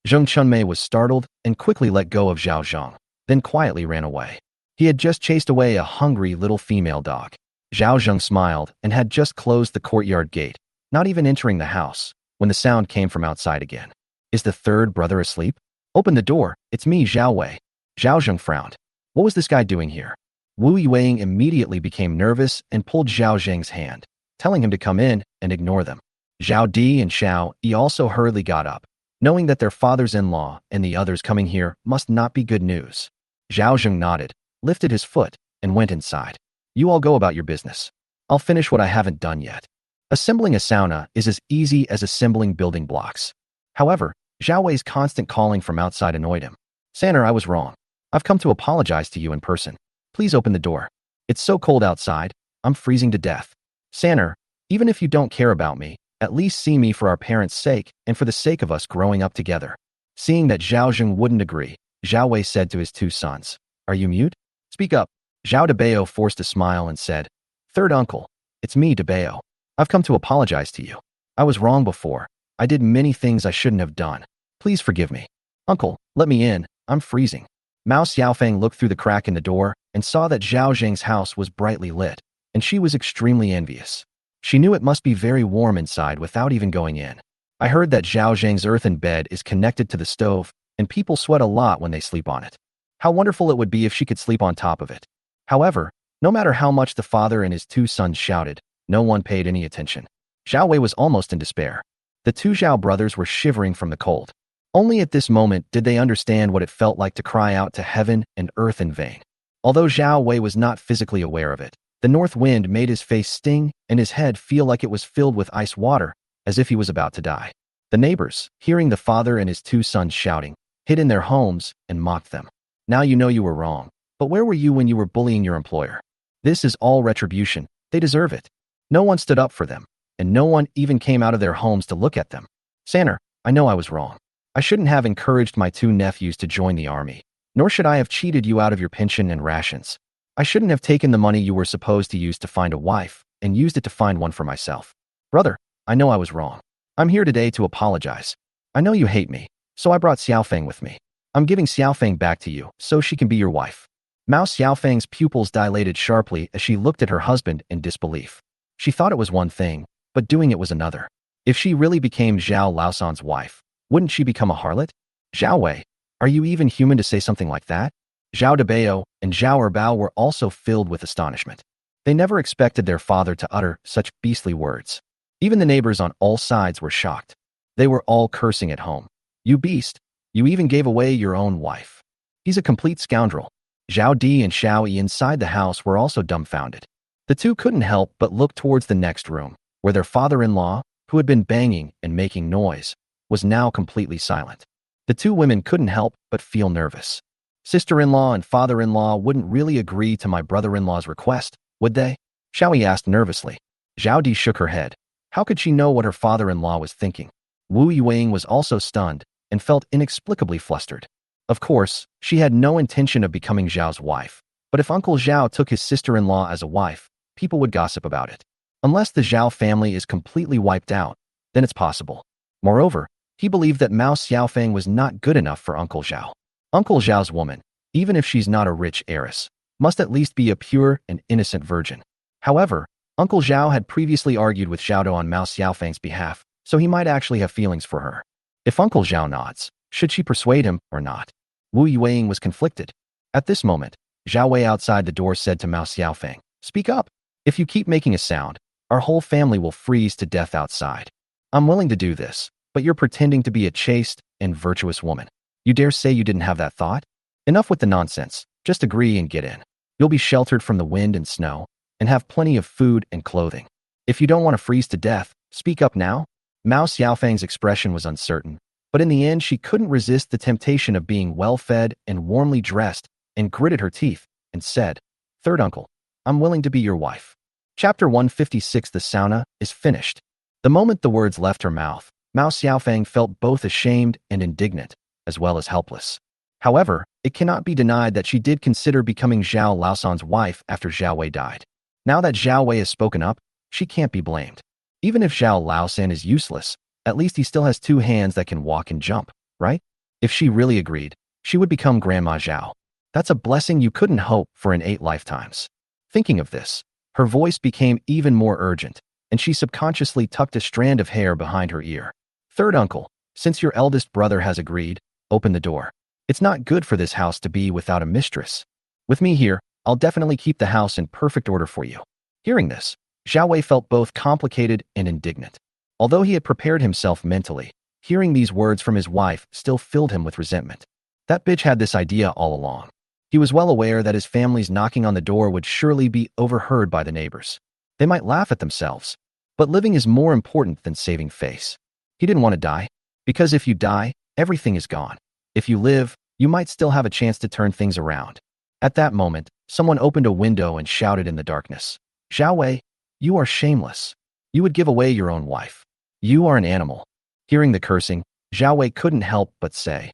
Zheng Chunmei was startled and quickly let go of Zhao Zheng, then quietly ran away. He had just chased away a hungry little female dog. Zhao Zheng smiled and had just closed the courtyard gate, not even entering the house, when the sound came from outside again. Is the third brother asleep? Open the door, it's me, Zhao Wei. Zhao Zheng frowned. What was this guy doing here? Wu Yuing immediately became nervous and pulled Zhao Zheng's hand, telling him to come in and ignore them. Zhao Di and Xiao Yi also hurriedly got up, knowing that their fathers-in-law and the others coming here must not be good news. Zhao Zheng nodded, lifted his foot, and went inside. You all go about your business. I'll finish what I haven't done yet. Assembling a sauna is as easy as assembling building blocks. However, Zhao Wei's constant calling from outside annoyed him. Sanner, I was wrong. I've come to apologize to you in person. Please open the door. It's so cold outside. I'm freezing to death. Sanner, even if you don't care about me, at least see me for our parents' sake and for the sake of us growing up together. Seeing that Zhao Zheng wouldn't agree, Zhao Wei said to his two sons, Are you mute? Speak up. Zhao Debao forced a smile and said, Third uncle, it's me, Debao. I've come to apologize to you. I was wrong before. I did many things I shouldn't have done. Please forgive me. Uncle, let me in. I'm freezing. Mao Xiaofeng looked through the crack in the door and saw that Zhao Zheng's house was brightly lit, and she was extremely envious. She knew it must be very warm inside without even going in. I heard that Zhao Zheng's earthen bed is connected to the stove, and people sweat a lot when they sleep on it. How wonderful it would be if she could sleep on top of it. However, no matter how much the father and his two sons shouted, no one paid any attention. Zhao Wei was almost in despair. The two Zhao brothers were shivering from the cold. Only at this moment did they understand what it felt like to cry out to heaven and earth in vain. Although Zhao Wei was not physically aware of it, the north wind made his face sting and his head feel like it was filled with ice water, as if he was about to die. The neighbors, hearing the father and his two sons shouting, hid in their homes and mocked them. Now you know you were wrong, but where were you when you were bullying your employer? This is all retribution. They deserve it. No one stood up for them, and no one even came out of their homes to look at them. Sanner, I know I was wrong. I shouldn't have encouraged my two nephews to join the army, nor should I have cheated you out of your pension and rations. I shouldn't have taken the money you were supposed to use to find a wife and used it to find one for myself. Brother, I know I was wrong. I'm here today to apologize. I know you hate me, so I brought Xiaofeng with me. I'm giving Xiaofeng back to you so she can be your wife. Mao Xiaofeng's pupils dilated sharply as she looked at her husband in disbelief. She thought it was one thing, but doing it was another. If she really became Zhao Laosan's wife, wouldn't she become a harlot? Zhao Wei, are you even human to say something like that? Zhao Debao and Zhao Erbao were also filled with astonishment. They never expected their father to utter such beastly words. Even the neighbors on all sides were shocked. They were all cursing at home. You beast, you even gave away your own wife. He's a complete scoundrel. Zhao Di and Xiao Yi inside the house were also dumbfounded. The two couldn't help but look towards the next room, where their father-in-law, who had been banging and making noise, was now completely silent. The two women couldn't help but feel nervous. Sister-in-law and father-in-law wouldn't really agree to my brother-in-law's request, would they? Xiao Yi asked nervously. Zhao Di shook her head. How could she know what her father-in-law was thinking? Wu Yuing was also stunned and felt inexplicably flustered. Of course, she had no intention of becoming Zhao's wife, but if Uncle Zhao took his sister-in-law as a wife, people would gossip about it. Unless the Zhao family is completely wiped out, then it's possible. Moreover, he believed that Mao Xiaofeng was not good enough for Uncle Zhao. Uncle Zhao's woman, even if she's not a rich heiress, must at least be a pure and innocent virgin. However, Uncle Zhao had previously argued with Xiaodo on Mao Xiaofeng's behalf, so he might actually have feelings for her. If Uncle Zhao nods, should she persuade him or not? Wu Yuing was conflicted. At this moment, Zhao Wei outside the door said to Mao Xiaofeng, "Speak up. If you keep making a sound, our whole family will freeze to death outside. I'm willing to do this, but you're pretending to be a chaste and virtuous woman. You dare say you didn't have that thought? Enough with the nonsense. Just agree and get in. You'll be sheltered from the wind and snow, and have plenty of food and clothing. If you don't want to freeze to death, speak up now." Mao Xiaofeng's expression was uncertain, but in the end she couldn't resist the temptation of being well-fed and warmly dressed, and gritted her teeth and said, "Third uncle, I'm willing to be your wife." Chapter 156. The sauna is finished. The moment the words left her mouth, Mao Xiaofeng felt both ashamed and indignant, as well as helpless. However, it cannot be denied that she did consider becoming Zhao Laosan's wife after Zhao Wei died. Now that Zhao Wei has spoken up, she can't be blamed. Even if Zhao Laosan is useless, at least he still has two hands that can walk and jump, right? If she really agreed, she would become Grandma Zhao. That's a blessing you couldn't hope for in 8 lifetimes. Thinking of this, her voice became even more urgent, and she subconsciously tucked a strand of hair behind her ear. "Third uncle, since your eldest brother has agreed, open the door. It's not good for this house to be without a mistress. With me here, I'll definitely keep the house in perfect order for you." Hearing this, Zhao Wei felt both complicated and indignant. Although he had prepared himself mentally, hearing these words from his wife still filled him with resentment. That bitch had this idea all along. He was well aware that his family's knocking on the door would surely be overheard by the neighbors. They might laugh at themselves, but living is more important than saving face. He didn't want to die, because if you die, everything is gone. If you live, you might still have a chance to turn things around. At that moment, someone opened a window and shouted in the darkness, "Zhao Wei, you are shameless. You would give away your own wife. You are an animal." Hearing the cursing, Zhao Wei couldn't help but say,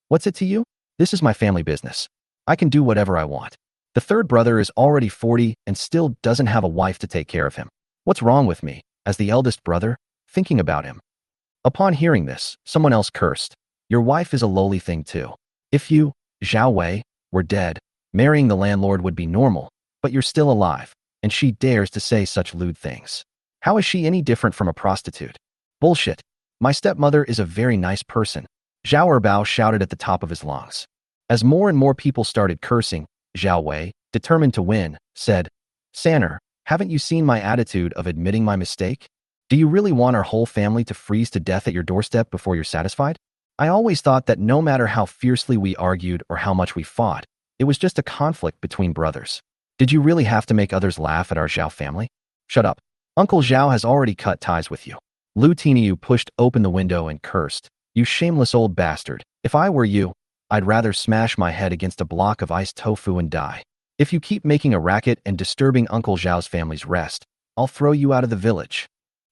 "What's it to you? This is my family business. I can do whatever I want. The third brother is already 40 and still doesn't have a wife to take care of him. What's wrong with me, as the eldest brother, thinking about him?" Upon hearing this, someone else cursed, "Your wife is a lowly thing too. If you, Zhao Wei, were dead, marrying the landlord would be normal, but you're still alive, and she dares to say such lewd things. How is she any different from a prostitute? Bullshit. My stepmother is a very nice person." Zhao Erbao shouted at the top of his lungs. As more and more people started cursing, Zhao Wei, determined to win, said, "Sanner, haven't you seen my attitude of admitting my mistake? Do you really want our whole family to freeze to death at your doorstep before you're satisfied? I always thought that no matter how fiercely we argued or how much we fought, it was just a conflict between brothers. Did you really have to make others laugh at our Zhao family? Shut up. Uncle Zhao has already cut ties with you." Lu Tiniu pushed open the window and cursed, "You shameless old bastard. If I were you, I'd rather smash my head against a block of iced tofu and die. If you keep making a racket and disturbing Uncle Zhao's family's rest, I'll throw you out of the village."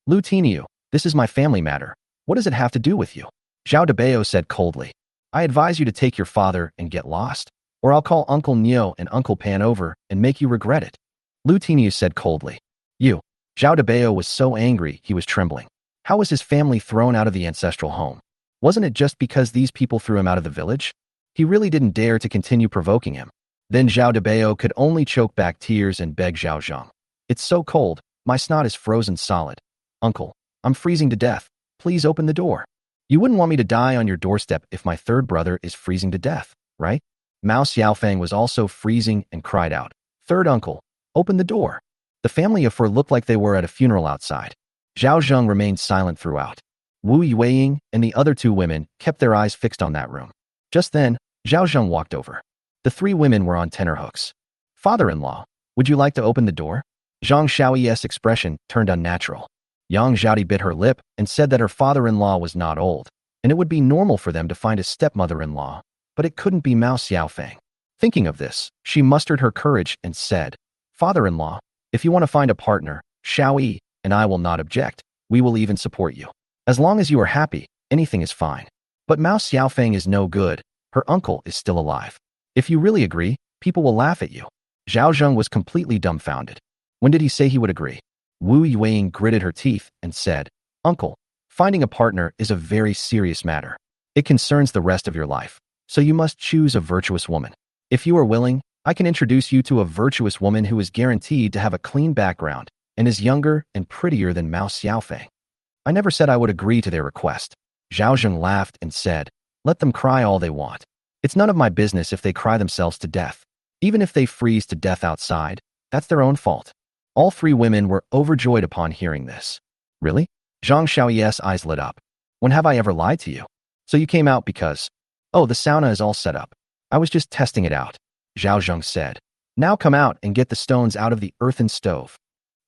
"Lu Tiniu, this is my family matter. What does it have to do with you?" Zhao Debao said coldly. "I advise you to take your father and get lost, or I'll call Uncle Neo and Uncle Pan over and make you regret it." Lu Tiniu said coldly. "You." Zhao Debao was so angry he was trembling. How was his family thrown out of the ancestral home? Wasn't it just because these people threw him out of the village? He really didn't dare to continue provoking him. Then Zhao Debao could only choke back tears and beg Zhao Zheng, "It's so cold, my snot is frozen solid. Uncle, I'm freezing to death. Please open the door. You wouldn't want me to die on your doorstep if my third brother is freezing to death, right?" Mao Xiaofeng was also freezing and cried out, "Third uncle, open the door." The family of Fur looked like they were at a funeral outside. Zhao Zheng remained silent throughout. Wu Yueying and the other 2 women kept their eyes fixed on that room. Just then, Zhao Zheng walked over. The 3 women were on tenterhooks. "Father-in-law, would you like to open the door?" Zhang Xiaoyi's expression turned unnatural. Yang Zhaodi bit her lip and said that her father-in-law was not old, and it would be normal for them to find a stepmother-in-law, but it couldn't be Mao Xiaofeng. Thinking of this, she mustered her courage and said, "Father-in-law, if you want to find a partner, Xiao Yi and I will not object. We will even support you. As long as you are happy, anything is fine. But Mao Xiaofeng is no good. Her uncle is still alive. If you really agree, people will laugh at you." Zhao Zheng was completely dumbfounded. When did he say he would agree? Wu Yueying gritted her teeth and said, "Uncle, finding a partner is a very serious matter. It concerns the rest of your life, so you must choose a virtuous woman. If you are willing, I can introduce you to a virtuous woman who is guaranteed to have a clean background and is younger and prettier than Mao Xiaofeng." "I never said I would agree to their request." Zhao Zheng laughed and said, "Let them cry all they want. It's none of my business if they cry themselves to death. Even if they freeze to death outside, that's their own fault. All three women were overjoyed upon hearing this. Really? Zhang Xiaoyi's eyes lit up. When have I ever lied to you? So you came out because… Oh, the sauna is all set up. I was just testing it out, Zhao Zheng said. Now come out and get the stones out of the earthen stove.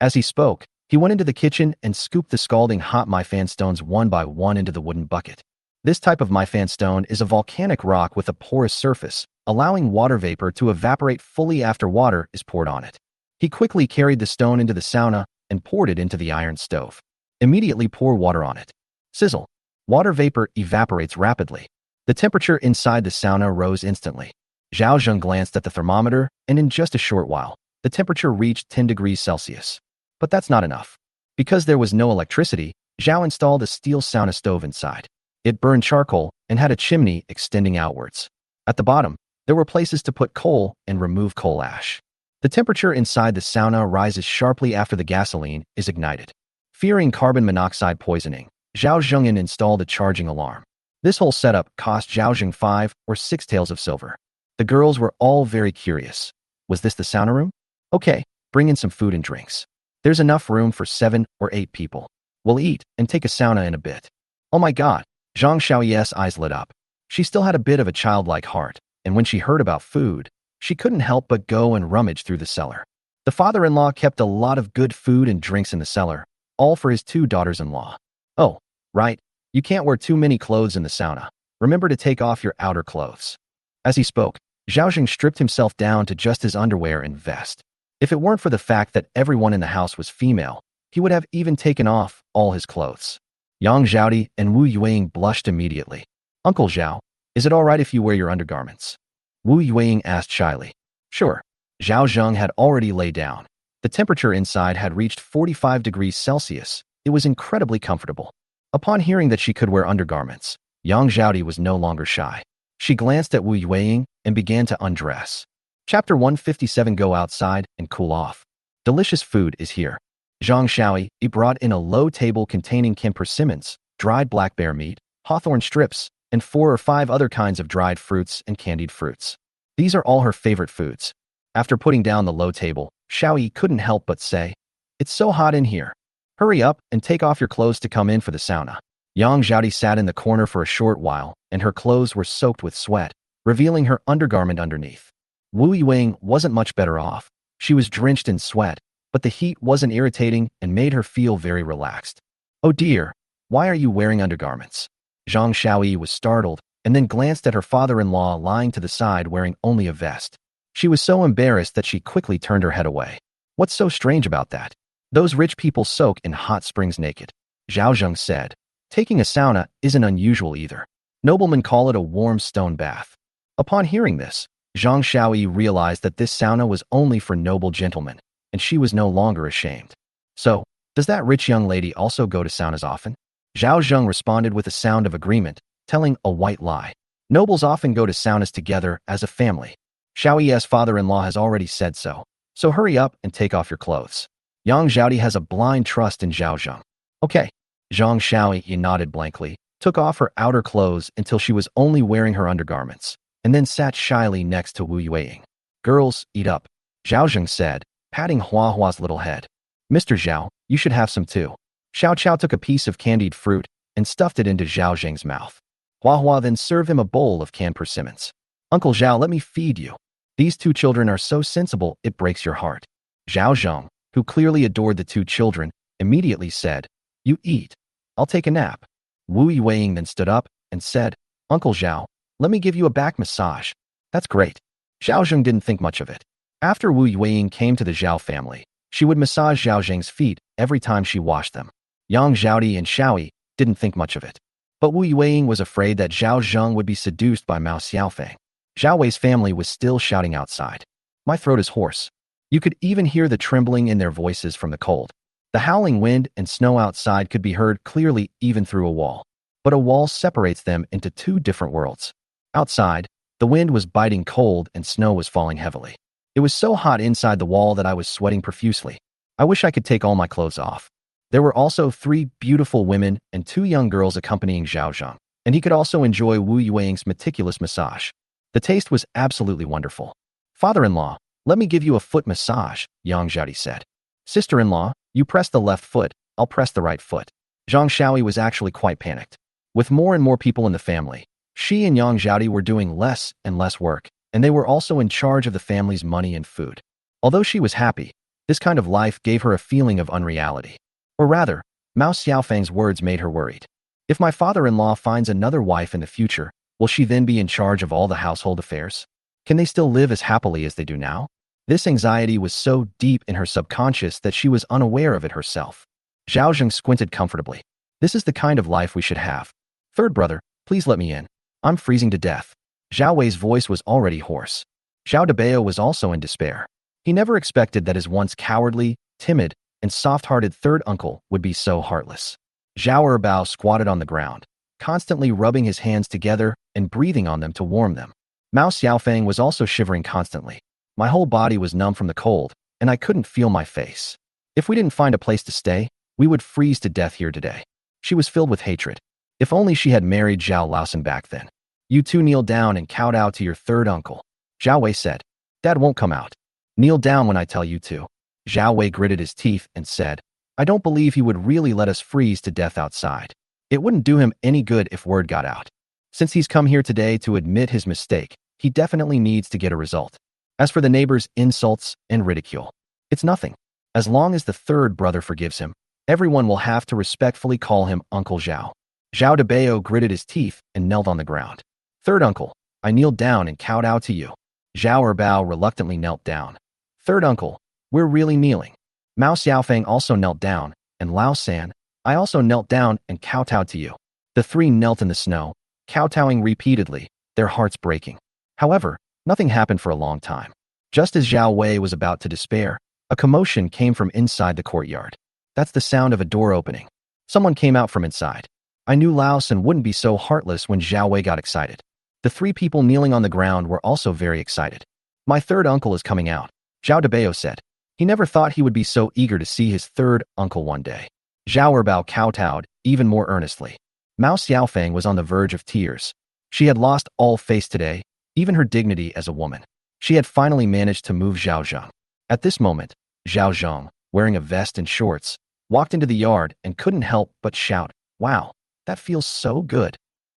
As he spoke, he went into the kitchen and scooped the scalding hot Maifan stones one by one into the wooden bucket. This type of Maifan stone is a volcanic rock with a porous surface, allowing water vapor to evaporate fully after water is poured on it. He quickly carried the stone into the sauna and poured it into the iron stove. Immediately pour water on it. Sizzle. Water vapor evaporates rapidly. The temperature inside the sauna rose instantly. Zhao Zheng glanced at the thermometer, and in just a short while, the temperature reached 10 degrees Celsius. But that's not enough. Because there was no electricity, Zhao installed a steel sauna stove inside. It burned charcoal and had a chimney extending outwards. At the bottom, there were places to put coal and remove coal ash. The temperature inside the sauna rises sharply after the gasoline is ignited. Fearing carbon monoxide poisoning, Zhao Zheng installed a charging alarm. This whole setup cost Zhao Zheng 5 or 6 taels of silver. The girls were all very curious. Was this the sauna room? Okay, bring in some food and drinks. There's enough room for 7 or 8 people. We'll eat and take a sauna in a bit. Oh my god, Zhang Xiaoyi's eyes lit up. She still had a bit of a childlike heart, and when she heard about food, she couldn't help but go and rummage through the cellar. The father-in-law kept a lot of good food and drinks in the cellar, all for his 2 daughters-in-law. Oh, right, you can't wear too many clothes in the sauna. Remember to take off your outer clothes. As he spoke, Zhao Zheng stripped himself down to just his underwear and vest. If it weren't for the fact that everyone in the house was female, he would have even taken off all his clothes. Yang Zhaodi and Wu Yueying blushed immediately. Uncle Zhao, is it all right if you wear your undergarments? Wu Yueying asked shyly. Sure. Zhao Zheng had already lay down. The temperature inside had reached 45 degrees Celsius. It was incredibly comfortable. Upon hearing that she could wear undergarments, Yang Zhaodi was no longer shy. She glanced at Wu Yueying and began to undress. Chapter 157. Go outside and cool off. Delicious food is here. Zhang Xiaoyi brought in a low table containing kin persimmons, dried black bear meat, hawthorn strips, and 4 or 5 other kinds of dried fruits and candied fruits. These are all her favorite foods. After putting down the low table, Xiaoyi couldn't help but say, "It's so hot in here. Hurry up and take off your clothes to come in for the sauna." Yang Zhaodi sat in the corner for a short while, and her clothes were soaked with sweat, revealing her undergarment underneath. Wu Yueying wasn't much better off. She was drenched in sweat, but the heat wasn't irritating and made her feel very relaxed. Oh dear, why are you wearing undergarments? Zhang Xiaoyi was startled and then glanced at her father-in-law lying to the side wearing only a vest. She was so embarrassed that she quickly turned her head away. What's so strange about that? Those rich people soak in hot springs naked. Zhao Zheng said. Taking a sauna isn't unusual either. Noblemen call it a warm stone bath. Upon hearing this, Zhang Xiaoyi realized that this sauna was only for noble gentlemen, and she was no longer ashamed. So, does that rich young lady also go to saunas often? Zhao Zheng responded with a sound of agreement, telling a white lie. Nobles often go to saunas together as a family. Xiaoyi's father-in-law has already said so, so hurry up and take off your clothes. Yang Zhaodi has a blind trust in Zhao Zheng. Okay. Zhang Xiaoyi nodded blankly, took off her outer clothes until she was only wearing her undergarments, and then sat shyly next to Wu Yueying. Girls, eat up, Zhao Zheng said, patting Hua Hua's little head. Mr. Zhao, you should have some too. Xiao Chao took a piece of candied fruit and stuffed it into Zhao Zheng's mouth. Hua Hua then served him a bowl of canned persimmons. Uncle Zhao, let me feed you. These 2 children are so sensible it breaks your heart. Zhao Zheng, who clearly adored the 2 children, immediately said, You eat. I'll take a nap. Wu Yueying then stood up and said, Uncle Zhao, let me give you a back massage. That's great. Zhao Zheng didn't think much of it. After Wu Yueying came to the Zhao family, she would massage Zhao Zheng's feet every time she washed them. Yang Zhaodi and Xiaoyi didn't think much of it. But Wu Yueying was afraid that Zhao Zheng would be seduced by Mao Xiaofeng. Zhao Wei's family was still shouting outside. My throat is hoarse. You could even hear the trembling in their voices from the cold. The howling wind and snow outside could be heard clearly even through a wall. But a wall separates them into 2 different worlds. Outside, the wind was biting cold and snow was falling heavily. It was so hot inside the wall that I was sweating profusely. I wish I could take all my clothes off. There were also 3 beautiful women and 2 young girls accompanying Zhao Zheng, and he could also enjoy Wu Yueying's meticulous massage. The taste was absolutely wonderful. Father-in-law, let me give you a foot massage, Yang Zhaodi said. Sister-in-law, you press the left foot, I'll press the right foot. Zhang Shaoi was actually quite panicked. With more and more people in the family, she and Yang Zhaodi were doing less and less work, and they were also in charge of the family's money and food. Although she was happy, this kind of life gave her a feeling of unreality. Or rather, Mao Xiaofeng's words made her worried. If my father-in-law finds another wife in the future, will she then be in charge of all the household affairs? Can they still live as happily as they do now? This anxiety was so deep in her subconscious that she was unaware of it herself. Zhao Zheng squinted comfortably. This is the kind of life we should have. Third brother, please let me in. I'm freezing to death. Zhao Wei's voice was already hoarse. Zhao Debao was also in despair. He never expected that his once cowardly, timid, and soft-hearted third uncle would be so heartless. Zhao Erbao squatted on the ground, constantly rubbing his hands together and breathing on them to warm them. Mao Xiaofeng was also shivering constantly. My whole body was numb from the cold, and I couldn't feel my face. If we didn't find a place to stay, we would freeze to death here today. She was filled with hatred. If only she had married Zhao Laosan back then. You two kneel down and kowtow to your third uncle. Zhao Wei said. Dad won't come out. Kneel down when I tell you to. Zhao Wei gritted his teeth and said, I don't believe he would really let us freeze to death outside. It wouldn't do him any good if word got out. Since he's come here today to admit his mistake, he definitely needs to get a result. As for the neighbors' insults and ridicule, it's nothing. As long as the third brother forgives him, everyone will have to respectfully call him Uncle Zhao. Zhao Debao gritted his teeth and knelt on the ground. Third uncle, I kneeled down and kowtow to you. Zhao Erbao reluctantly knelt down. Third uncle, we're really kneeling. Mao Xiaofeng also knelt down, and Lao San, I also knelt down and kowtowed to you. The three knelt in the snow, kowtowing repeatedly, their hearts breaking. However, nothing happened for a long time. Just as Zhao Wei was about to despair, a commotion came from inside the courtyard. That's the sound of a door opening. Someone came out from inside. I knew Lao San wouldn't be so heartless when Zhao Wei got excited. The three people kneeling on the ground were also very excited. My third uncle is coming out, Zhao Debao said. He never thought he would be so eager to see his third uncle one day. Zhao Erbao kowtowed even more earnestly. Mao Xiaofeng was on the verge of tears. She had lost all face today, even her dignity as a woman. She had finally managed to move Zhao Zheng. At this moment, Zhao Zheng, wearing a vest and shorts, walked into the yard and couldn't help but shout, Wow, that feels so good.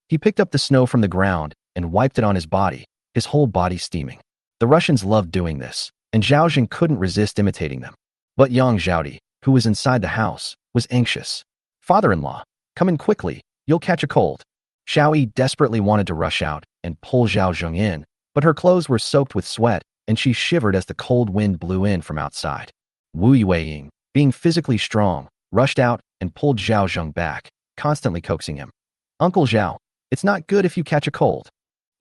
He picked up the snow from the ground and wiped it on his body, his whole body steaming. The Russians loved doing this, and Zhao Zheng couldn't resist imitating them. But Yang Zhaodi, who was inside the house, was anxious. Father-in-law, come in quickly, you'll catch a cold. Shaoi desperately wanted to rush out and pull Zhao Zheng in, but her clothes were soaked with sweat, and she shivered as the cold wind blew in from outside. Wu Yueying, being physically strong, rushed out and pulled Zhao Zheng back, constantly coaxing him. Uncle Zhao, it's not good if you catch a cold.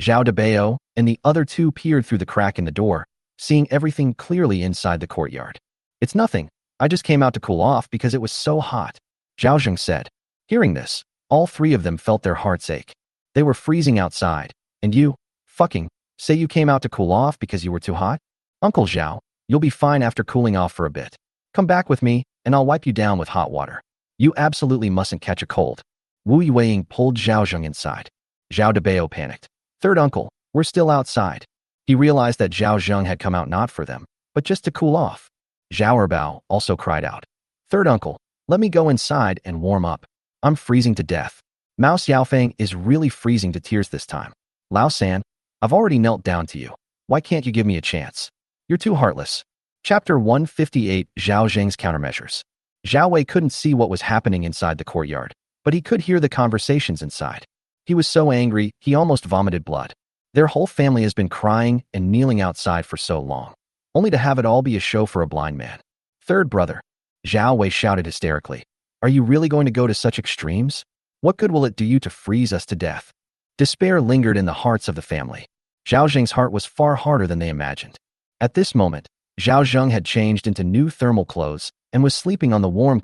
Zhao Debao and the other two peered through the crack in the door, seeing everything clearly inside the courtyard. It's nothing, I just came out to cool off because it was so hot, Zhao Zheng said. Hearing this, all three of them felt their hearts ache. They were freezing outside, and you, fucking, say you came out to cool off because you were too hot? Uncle Zhao, you'll be fine after cooling off for a bit. Come back with me, and I'll wipe you down with hot water. You absolutely mustn't catch a cold. Wu Yueying pulled Zhao Zheng inside. Zhao Debao panicked. Third uncle, we're still outside. He realized that Zhao Zheng had come out not for them, but just to cool off. Zhao Erbao also cried out. Third uncle, let me go inside and warm up. I'm freezing to death. Mao Xiaofeng is really freezing to tears this time. Lao San, I've already knelt down to you. Why can't you give me a chance? You're too heartless. Chapter 158, Zhao Zheng's Countermeasures. Zhao Wei couldn't see what was happening inside the courtyard, but he could hear the conversations inside. He was so angry, he almost vomited blood. Their whole family has been crying and kneeling outside for so long, only to have it all be a show for a blind man. Third brother, Zhao Wei shouted hysterically. Are you really going to go to such extremes? What good will it do you to freeze us to death? Despair lingered in the hearts of the family. Zhao Zheng's heart was far harder than they imagined. At this moment, Zhao Zheng had changed into new thermal clothes and was sleeping on the warm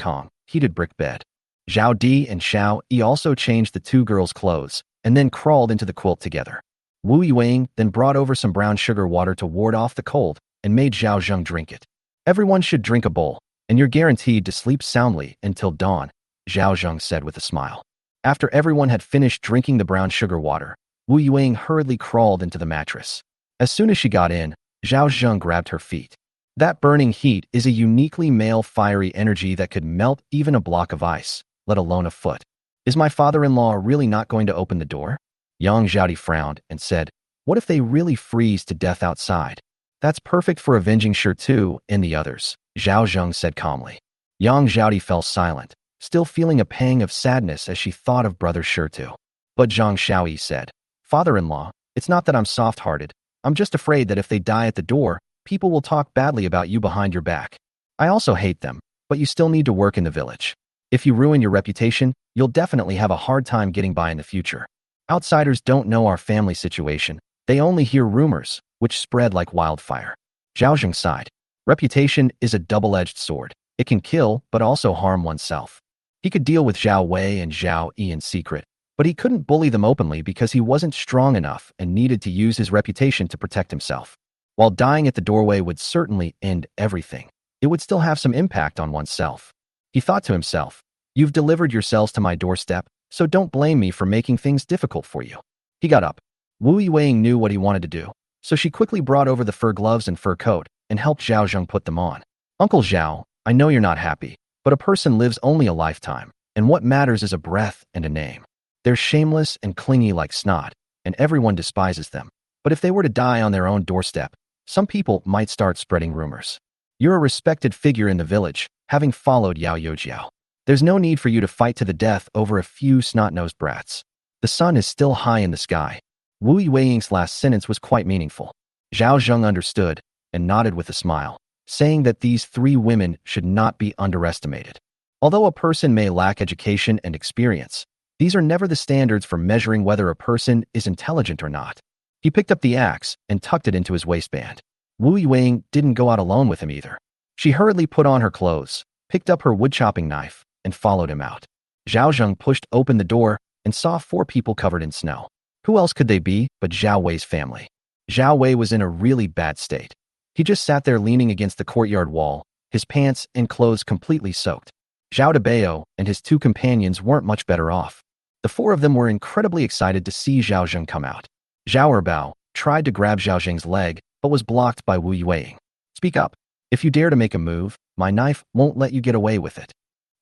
heated brick bed. Zhao Di and Xiao Yi also changed the two girls' clothes and then crawled into the quilt together. Wu Yueying then brought over some brown sugar water to ward off the cold and made Zhao Zheng drink it. Everyone should drink a bowl, and you're guaranteed to sleep soundly until dawn, Zhao Zheng said with a smile. After everyone had finished drinking the brown sugar water, Wu Yueying hurriedly crawled into the mattress. As soon as she got in, Zhao Zheng grabbed her feet. That burning heat is a uniquely male fiery energy that could melt even a block of ice, let alone a foot. Is my father-in-law really not going to open the door? Yang Zhaodi frowned and said, what if they really freeze to death outside? That's perfect for avenging Shirtu and the others, Zhao Zheng said calmly. Yang Zhaodi fell silent, still feeling a pang of sadness as she thought of brother Shirtu. But Zhang Shaoyi said, father-in-law, it's not that I'm soft-hearted. I'm just afraid that if they die at the door, people will talk badly about you behind your back. I also hate them, but you still need to work in the village. If you ruin your reputation, you'll definitely have a hard time getting by in the future. Outsiders don't know our family situation. They only hear rumors, which spread like wildfire. Zhao Zheng sighed. Reputation is a double-edged sword. It can kill, but also harm oneself. He could deal with Zhao Wei and Zhao Yi in secret, but he couldn't bully them openly because he wasn't strong enough and needed to use his reputation to protect himself. While dying at the doorway would certainly end everything, it would still have some impact on oneself. He thought to himself, you've delivered yourselves to my doorstep, so don't blame me for making things difficult for you. He got up. Wu Yueying knew what he wanted to do, so she quickly brought over the fur gloves and fur coat and helped Zhao Zheng put them on. Uncle Zhao, I know you're not happy, but a person lives only a lifetime, and what matters is a breath and a name. They're shameless and clingy like snot, and everyone despises them. But if they were to die on their own doorstep, some people might start spreading rumors. You're a respected figure in the village, having followed Yao Youjiao. There's no need for you to fight to the death over a few snot-nosed brats. The sun is still high in the sky. Wu Yueying's last sentence was quite meaningful. Zhao Zheng understood and nodded with a smile, saying that these three women should not be underestimated. Although a person may lack education and experience, these are never the standards for measuring whether a person is intelligent or not. He picked up the axe and tucked it into his waistband. Wu Yueying didn't go out alone with him either. She hurriedly put on her clothes, picked up her wood-chopping knife, and followed him out. Zhao Zheng pushed open the door and saw 4 people covered in snow. Who else could they be but Zhao Wei's family? Zhao Wei was in a really bad state. He just sat there leaning against the courtyard wall, his pants and clothes completely soaked. Zhao Debao and his 2 companions weren't much better off. The 4 of them were incredibly excited to see Zhao Zheng come out. Zhao Erbao tried to grab Zhao Zheng's leg, but was blocked by Wu Yueying. Speak up. If you dare to make a move, my knife won't let you get away with it.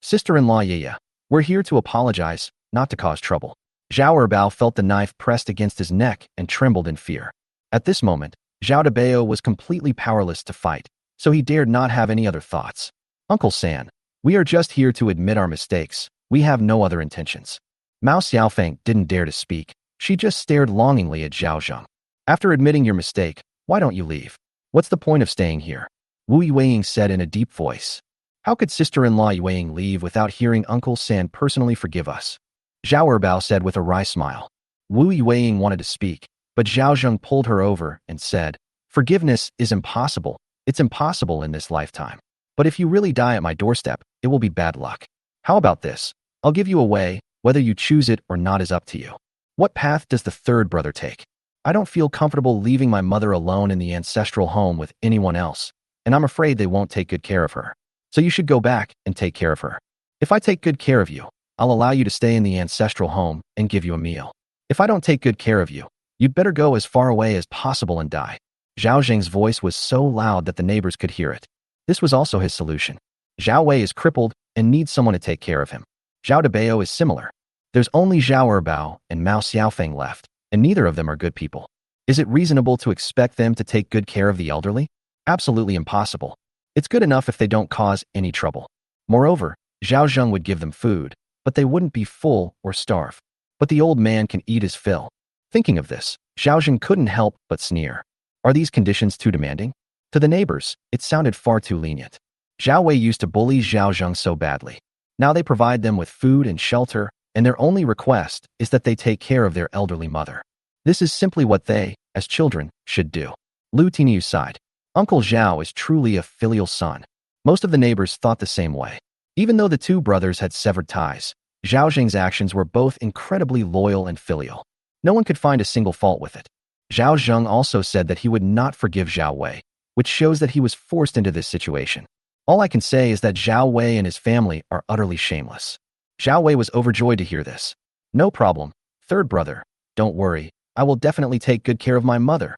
Sister-in-law Yaya, we're here to apologize, not to cause trouble. Zhao Erbao felt the knife pressed against his neck and trembled in fear. At this moment, Zhao Debao was completely powerless to fight, so he dared not have any other thoughts. Uncle San, we are just here to admit our mistakes. We have no other intentions. Mao Xiaofeng didn't dare to speak. She just stared longingly at Zhao Zheng. After admitting your mistake, why don't you leave? What's the point of staying here? Wu Yueying said in a deep voice. How could sister-in-law Yueying leave without hearing Uncle San personally forgive us? Zhao Erbao said with a wry smile. Wu Yueying wanted to speak, but Zhao Zheng pulled her over and said, forgiveness is impossible. It's impossible in this lifetime. But if you really die at my doorstep, it will be bad luck. How about this? I'll give you a way, whether you choose it or not is up to you. What path does the 3rd brother take? I don't feel comfortable leaving my mother alone in the ancestral home with anyone else, and I'm afraid they won't take good care of her. So you should go back and take care of her. If I take good care of you, I'll allow you to stay in the ancestral home and give you a meal. If I don't take good care of you, you'd better go as far away as possible and die. Zhao Zheng's voice was so loud that the neighbors could hear it. This was also his solution. Zhao Wei is crippled and needs someone to take care of him. Zhao Debao is similar. There's only Zhao Erbao and Mao Xiaofeng left, and neither of them are good people. Is it reasonable to expect them to take good care of the elderly? Absolutely impossible. It's good enough if they don't cause any trouble. Moreover, Zhao Zheng would give them food, but they wouldn't be full or starve. But the old man can eat his fill. Thinking of this, Zhao Zheng couldn't help but sneer. Are these conditions too demanding? To the neighbors, it sounded far too lenient. Zhao Wei used to bully Zhao Zheng so badly. Now they provide them with food and shelter, and their only request is that they take care of their elderly mother. This is simply what they, as children, should do. Lu Tiniu sighed. Uncle Zhao is truly a filial son. Most of the neighbors thought the same way. Even though the 2 brothers had severed ties, Zhao Zheng's actions were both incredibly loyal and filial. No one could find a single fault with it. Zhao Zheng also said that he would not forgive Zhao Wei, which shows that he was forced into this situation. All I can say is that Zhao Wei and his family are utterly shameless. Zhao Wei was overjoyed to hear this. No problem, 3rd brother. Don't worry, I will definitely take good care of my mother.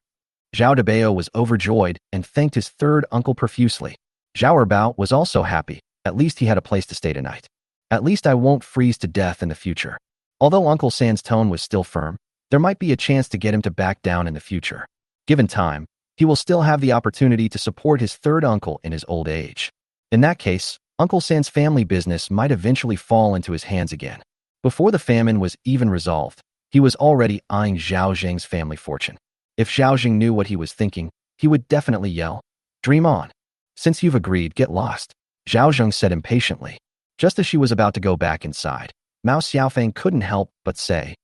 Zhao Debao was overjoyed and thanked his third uncle profusely. Zhao Erbao was also happy. At least he had a place to stay tonight. At least I won't freeze to death in the future. Although Uncle San's tone was still firm, there might be a chance to get him to back down in the future. Given time, he will still have the opportunity to support his third uncle in his old age. In that case, Uncle San's family business might eventually fall into his hands again. Before the famine was even resolved, he was already eyeing Zhao Zheng's family fortune. If Zhao Zheng knew what he was thinking, he would definitely yell, "Dream on. Since you've agreed, get lost," Zhao Zheng said impatiently. Just as she was about to go back inside, Mao Xiaofeng couldn't help but say,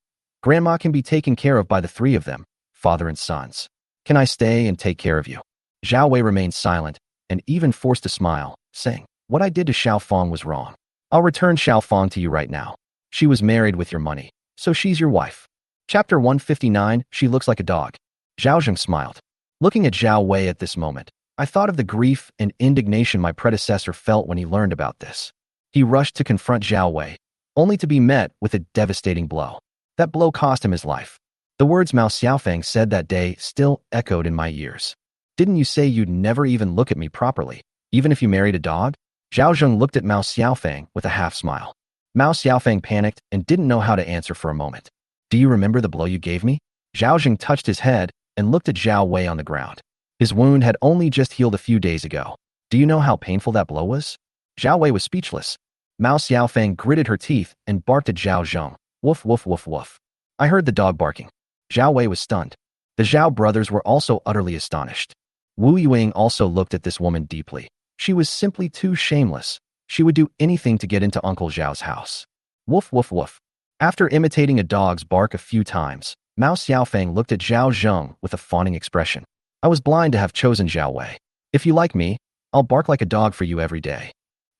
"Grandma can be taken care of by the three of them, father and sons. Can I stay and take care of you?" Zhao Wei remained silent and even forced a smile, saying, "What I did to Xiao Fong was wrong. I'll return Xiao Fong to you right now. She was married with your money, so she's your wife." Chapter 159, She Looks Like a Dog. Zhao Zheng smiled. Looking at Zhao Wei at this moment, I thought of the grief and indignation my predecessor felt when he learned about this. He rushed to confront Zhao Wei, only to be met with a devastating blow. That blow cost him his life. The words Mao Xiaofeng said that day still echoed in my ears. "Didn't you say you'd never even look at me properly, even if you married a dog?" Zhao Zheng looked at Mao Xiaofeng with a half-smile. Mao Xiaofeng panicked and didn't know how to answer for a moment. "Do you remember the blow you gave me?" Zhao Zheng touched his head and looked at Zhao Wei on the ground. His wound had only just healed a few days ago. "Do you know how painful that blow was?" Zhao Wei was speechless. Mao Xiaofeng gritted her teeth and barked at Zhao Zheng. "Woof, woof, woof, woof." I heard the dog barking. Zhao Wei was stunned. The Zhao brothers were also utterly astonished. Wu Yuing also looked at this woman deeply. She was simply too shameless. She would do anything to get into Uncle Zhao's house. Woof, woof, woof. After imitating a dog's bark a few times, Mao Xiaofeng looked at Zhao Zheng with a fawning expression. "I was blind to have chosen Zhao Wei. If you like me, I'll bark like a dog for you every day."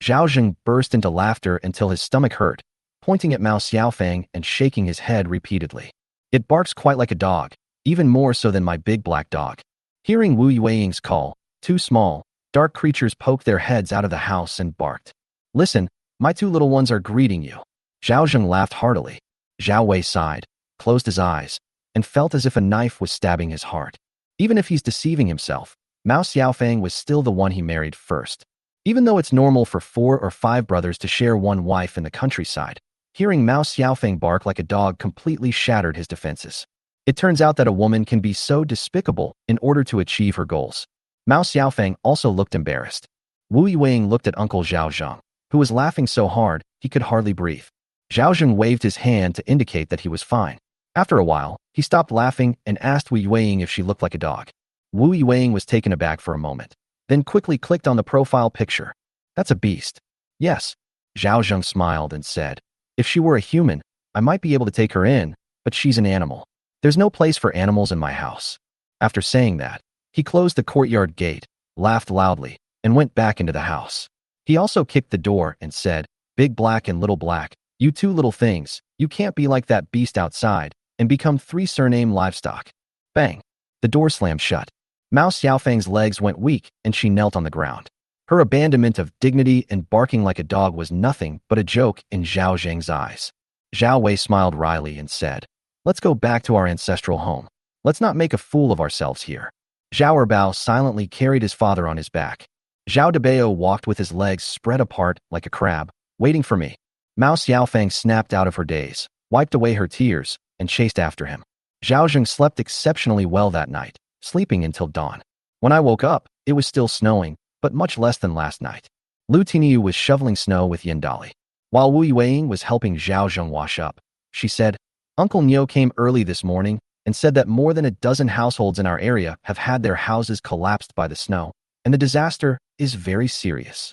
Zhao Zheng burst into laughter until his stomach hurt, pointing at Mao Xiaofeng and shaking his head repeatedly. "It barks quite like a dog, even more so than my big black dog." Hearing Wu Yueying's call, two small, dark creatures poked their heads out of the house and barked. "Listen, my two little ones are greeting you." Zhao Zheng laughed heartily. Zhao Wei sighed, closed his eyes, and felt as if a knife was stabbing his heart. Even if he's deceiving himself, Mao Xiaofeng was still the one he married first. Even though it's normal for 4 or 5 brothers to share one wife in the countryside, hearing Mao Xiaofeng bark like a dog completely shattered his defenses. It turns out that a woman can be so despicable in order to achieve her goals. Mao Xiaofeng also looked embarrassed. Wu Yuing looked at Uncle Zhao Zheng, who was laughing so hard he could hardly breathe. Zhao Zheng waved his hand to indicate that he was fine. After a while, he stopped laughing and asked Wu Yuing if she looked like a dog. Wu Yuing was taken aback for a moment, then quickly clicked on the profile picture. "That's a beast." "Yes." Zhao Zheng smiled and said, "If she were a human, I might be able to take her in, but she's an animal. There's no place for animals in my house." After saying that, he closed the courtyard gate, laughed loudly, and went back into the house. He also kicked the door and said, "Big Black and Little Black, you two little things, you can't be like that beast outside and become 3 surname livestock." Bang! The door slammed shut. Mao Xiaofeng's legs went weak and she knelt on the ground. Her abandonment of dignity and barking like a dog was nothing but a joke in Zhao Zheng's eyes. Zhao Wei smiled wryly and said, "Let's go back to our ancestral home. Let's not make a fool of ourselves here." Zhao Erbao silently carried his father on his back. Zhao Debao walked with his legs spread apart like a crab, waiting for me. Mao Xiaofeng snapped out of her daze, wiped away her tears, and chased after him. Zhao Zheng slept exceptionally well that night, sleeping until dawn. When I woke up, it was still snowing, but much less than last night. Lu Tiniu was shoveling snow with Yandali. While Wu Yueying was helping Zhao Zheng wash up, she said, "Uncle Nio came early this morning and said that more than a dozen households in our area have had their houses collapsed by the snow, and the disaster is very serious."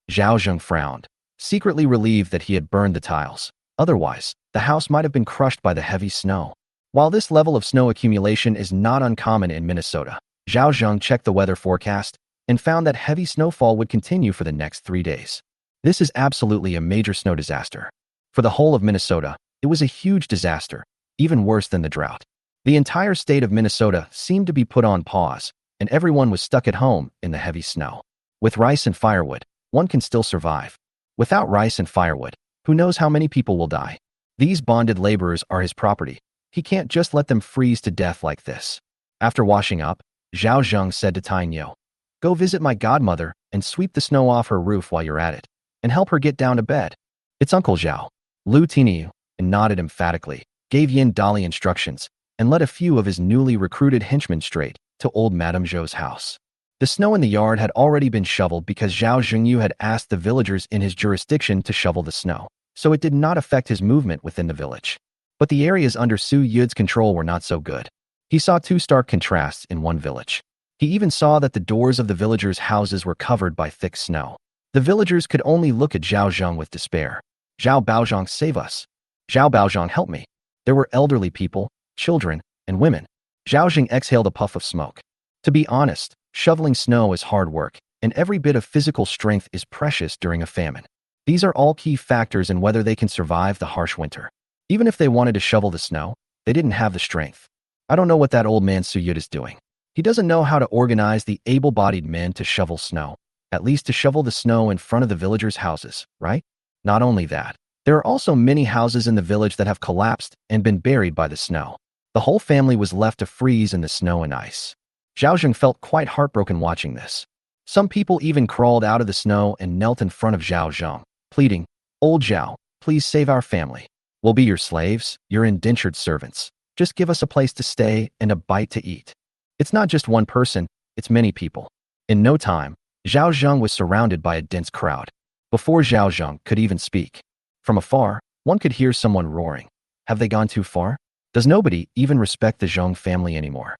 Zhao Zheng frowned, secretly relieved that he had burned the tiles. Otherwise, the house might have been crushed by the heavy snow. While this level of snow accumulation is not uncommon in Minnesota, Zhao Zheng checked the weather forecast and found that heavy snowfall would continue for the next 3 days. This is absolutely a major snow disaster. For the whole of Minnesota, it was a huge disaster, even worse than the drought. The entire state of Minnesota seemed to be put on pause, and everyone was stuck at home in the heavy snow. With rice and firewood, one can still survive. Without rice and firewood, who knows how many people will die? These bonded laborers are his property. He can't just let them freeze to death like this. After washing up, Zhao Zheng said to Tainyo. Go visit my godmother and sweep the snow off her roof while you're at it, and help her get down to bed. It's Uncle Zhao. Lu Tiniu, and nodded emphatically, gave Yin Dali instructions, and led a few of his newly recruited henchmen straight to old Madame Zhou's house. The snow in the yard had already been shoveled because Zhao Zhengyu had asked the villagers in his jurisdiction to shovel the snow, so it did not affect his movement within the village. But the areas under Su Yud's control were not so good. He saw two stark contrasts in one village. He even saw that the doors of the villagers' houses were covered by thick snow. The villagers could only look at Zhao Zheng with despair. Zhao Baozhang, save us. Zhao Baozhang, help me. There were elderly people, children, and women. Zhao Zheng exhaled a puff of smoke. To be honest, shoveling snow is hard work, and every bit of physical strength is precious during a famine. These are all key factors in whether they can survive the harsh winter. Even if they wanted to shovel the snow, they didn't have the strength. I don't know what that old man Su Yud is doing. He doesn't know how to organize the able-bodied men to shovel snow, at least to shovel the snow in front of the villagers' houses, right? Not only that, there are also many houses in the village that have collapsed and been buried by the snow. The whole family was left to freeze in the snow and ice. Zhao Zheng felt quite heartbroken watching this. Some people even crawled out of the snow and knelt in front of Zhao Zheng, pleading, Old Zhao, please save our family. We'll be your slaves, your indentured servants. Just give us a place to stay and a bite to eat. It's not just one person, it's many people. In no time, Zhao Zheng was surrounded by a dense crowd. Before Zhao Zheng could even speak, from afar, one could hear someone roaring. Have they gone too far? Does nobody even respect the Zheng family anymore?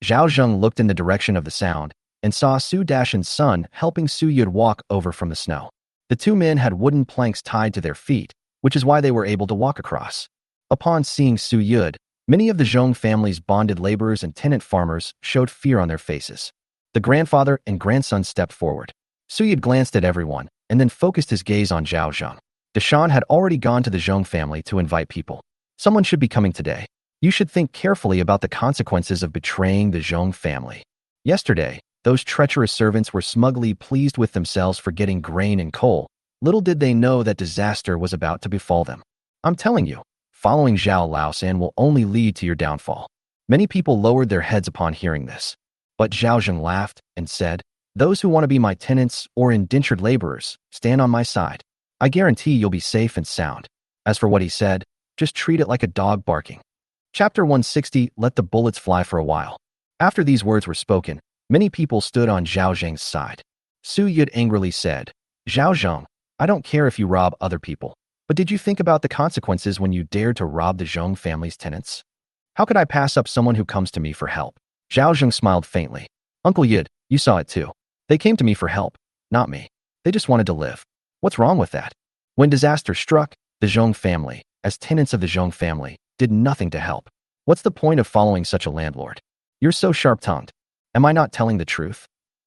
Zhao Zheng looked in the direction of the sound and saw Su Dashan's son helping Su Yud walk over from the snow. The two men had wooden planks tied to their feet, which is why they were able to walk across. Upon seeing Su Yud, many of the Zheng family's bonded laborers and tenant farmers showed fear on their faces. The grandfather and grandson stepped forward. Su Yud glanced at everyone and then focused his gaze on Zhao Zheng. Deshan had already gone to the Zheng family to invite people. Someone should be coming today. You should think carefully about the consequences of betraying the Zheng family. Yesterday, those treacherous servants were smugly pleased with themselves for getting grain and coal. Little did they know that disaster was about to befall them. I'm telling you, following Zhao Laosan will only lead to your downfall. Many people lowered their heads upon hearing this. But Zhao Zheng laughed and said, Those who want to be my tenants or indentured laborers, stand on my side. I guarantee you'll be safe and sound. As for what he said, just treat it like a dog barking. Chapter 160, Let the bullets fly for a while. After these words were spoken, many people stood on Zhao Zheng's side. Su Yud angrily said, Zhao Zheng, I don't care if you rob other people, but did you think about the consequences when you dared to rob the Zheng family's tenants? How could I pass up someone who comes to me for help? Zhao Zheng smiled faintly. Uncle Yud, you saw it too. They came to me for help, not me. They just wanted to live. What's wrong with that? When disaster struck, the Zheng family, as tenants of the Zheng family, did nothing to help. What's the point of following such a landlord? You're so sharp-tongued. Am I not telling the truth?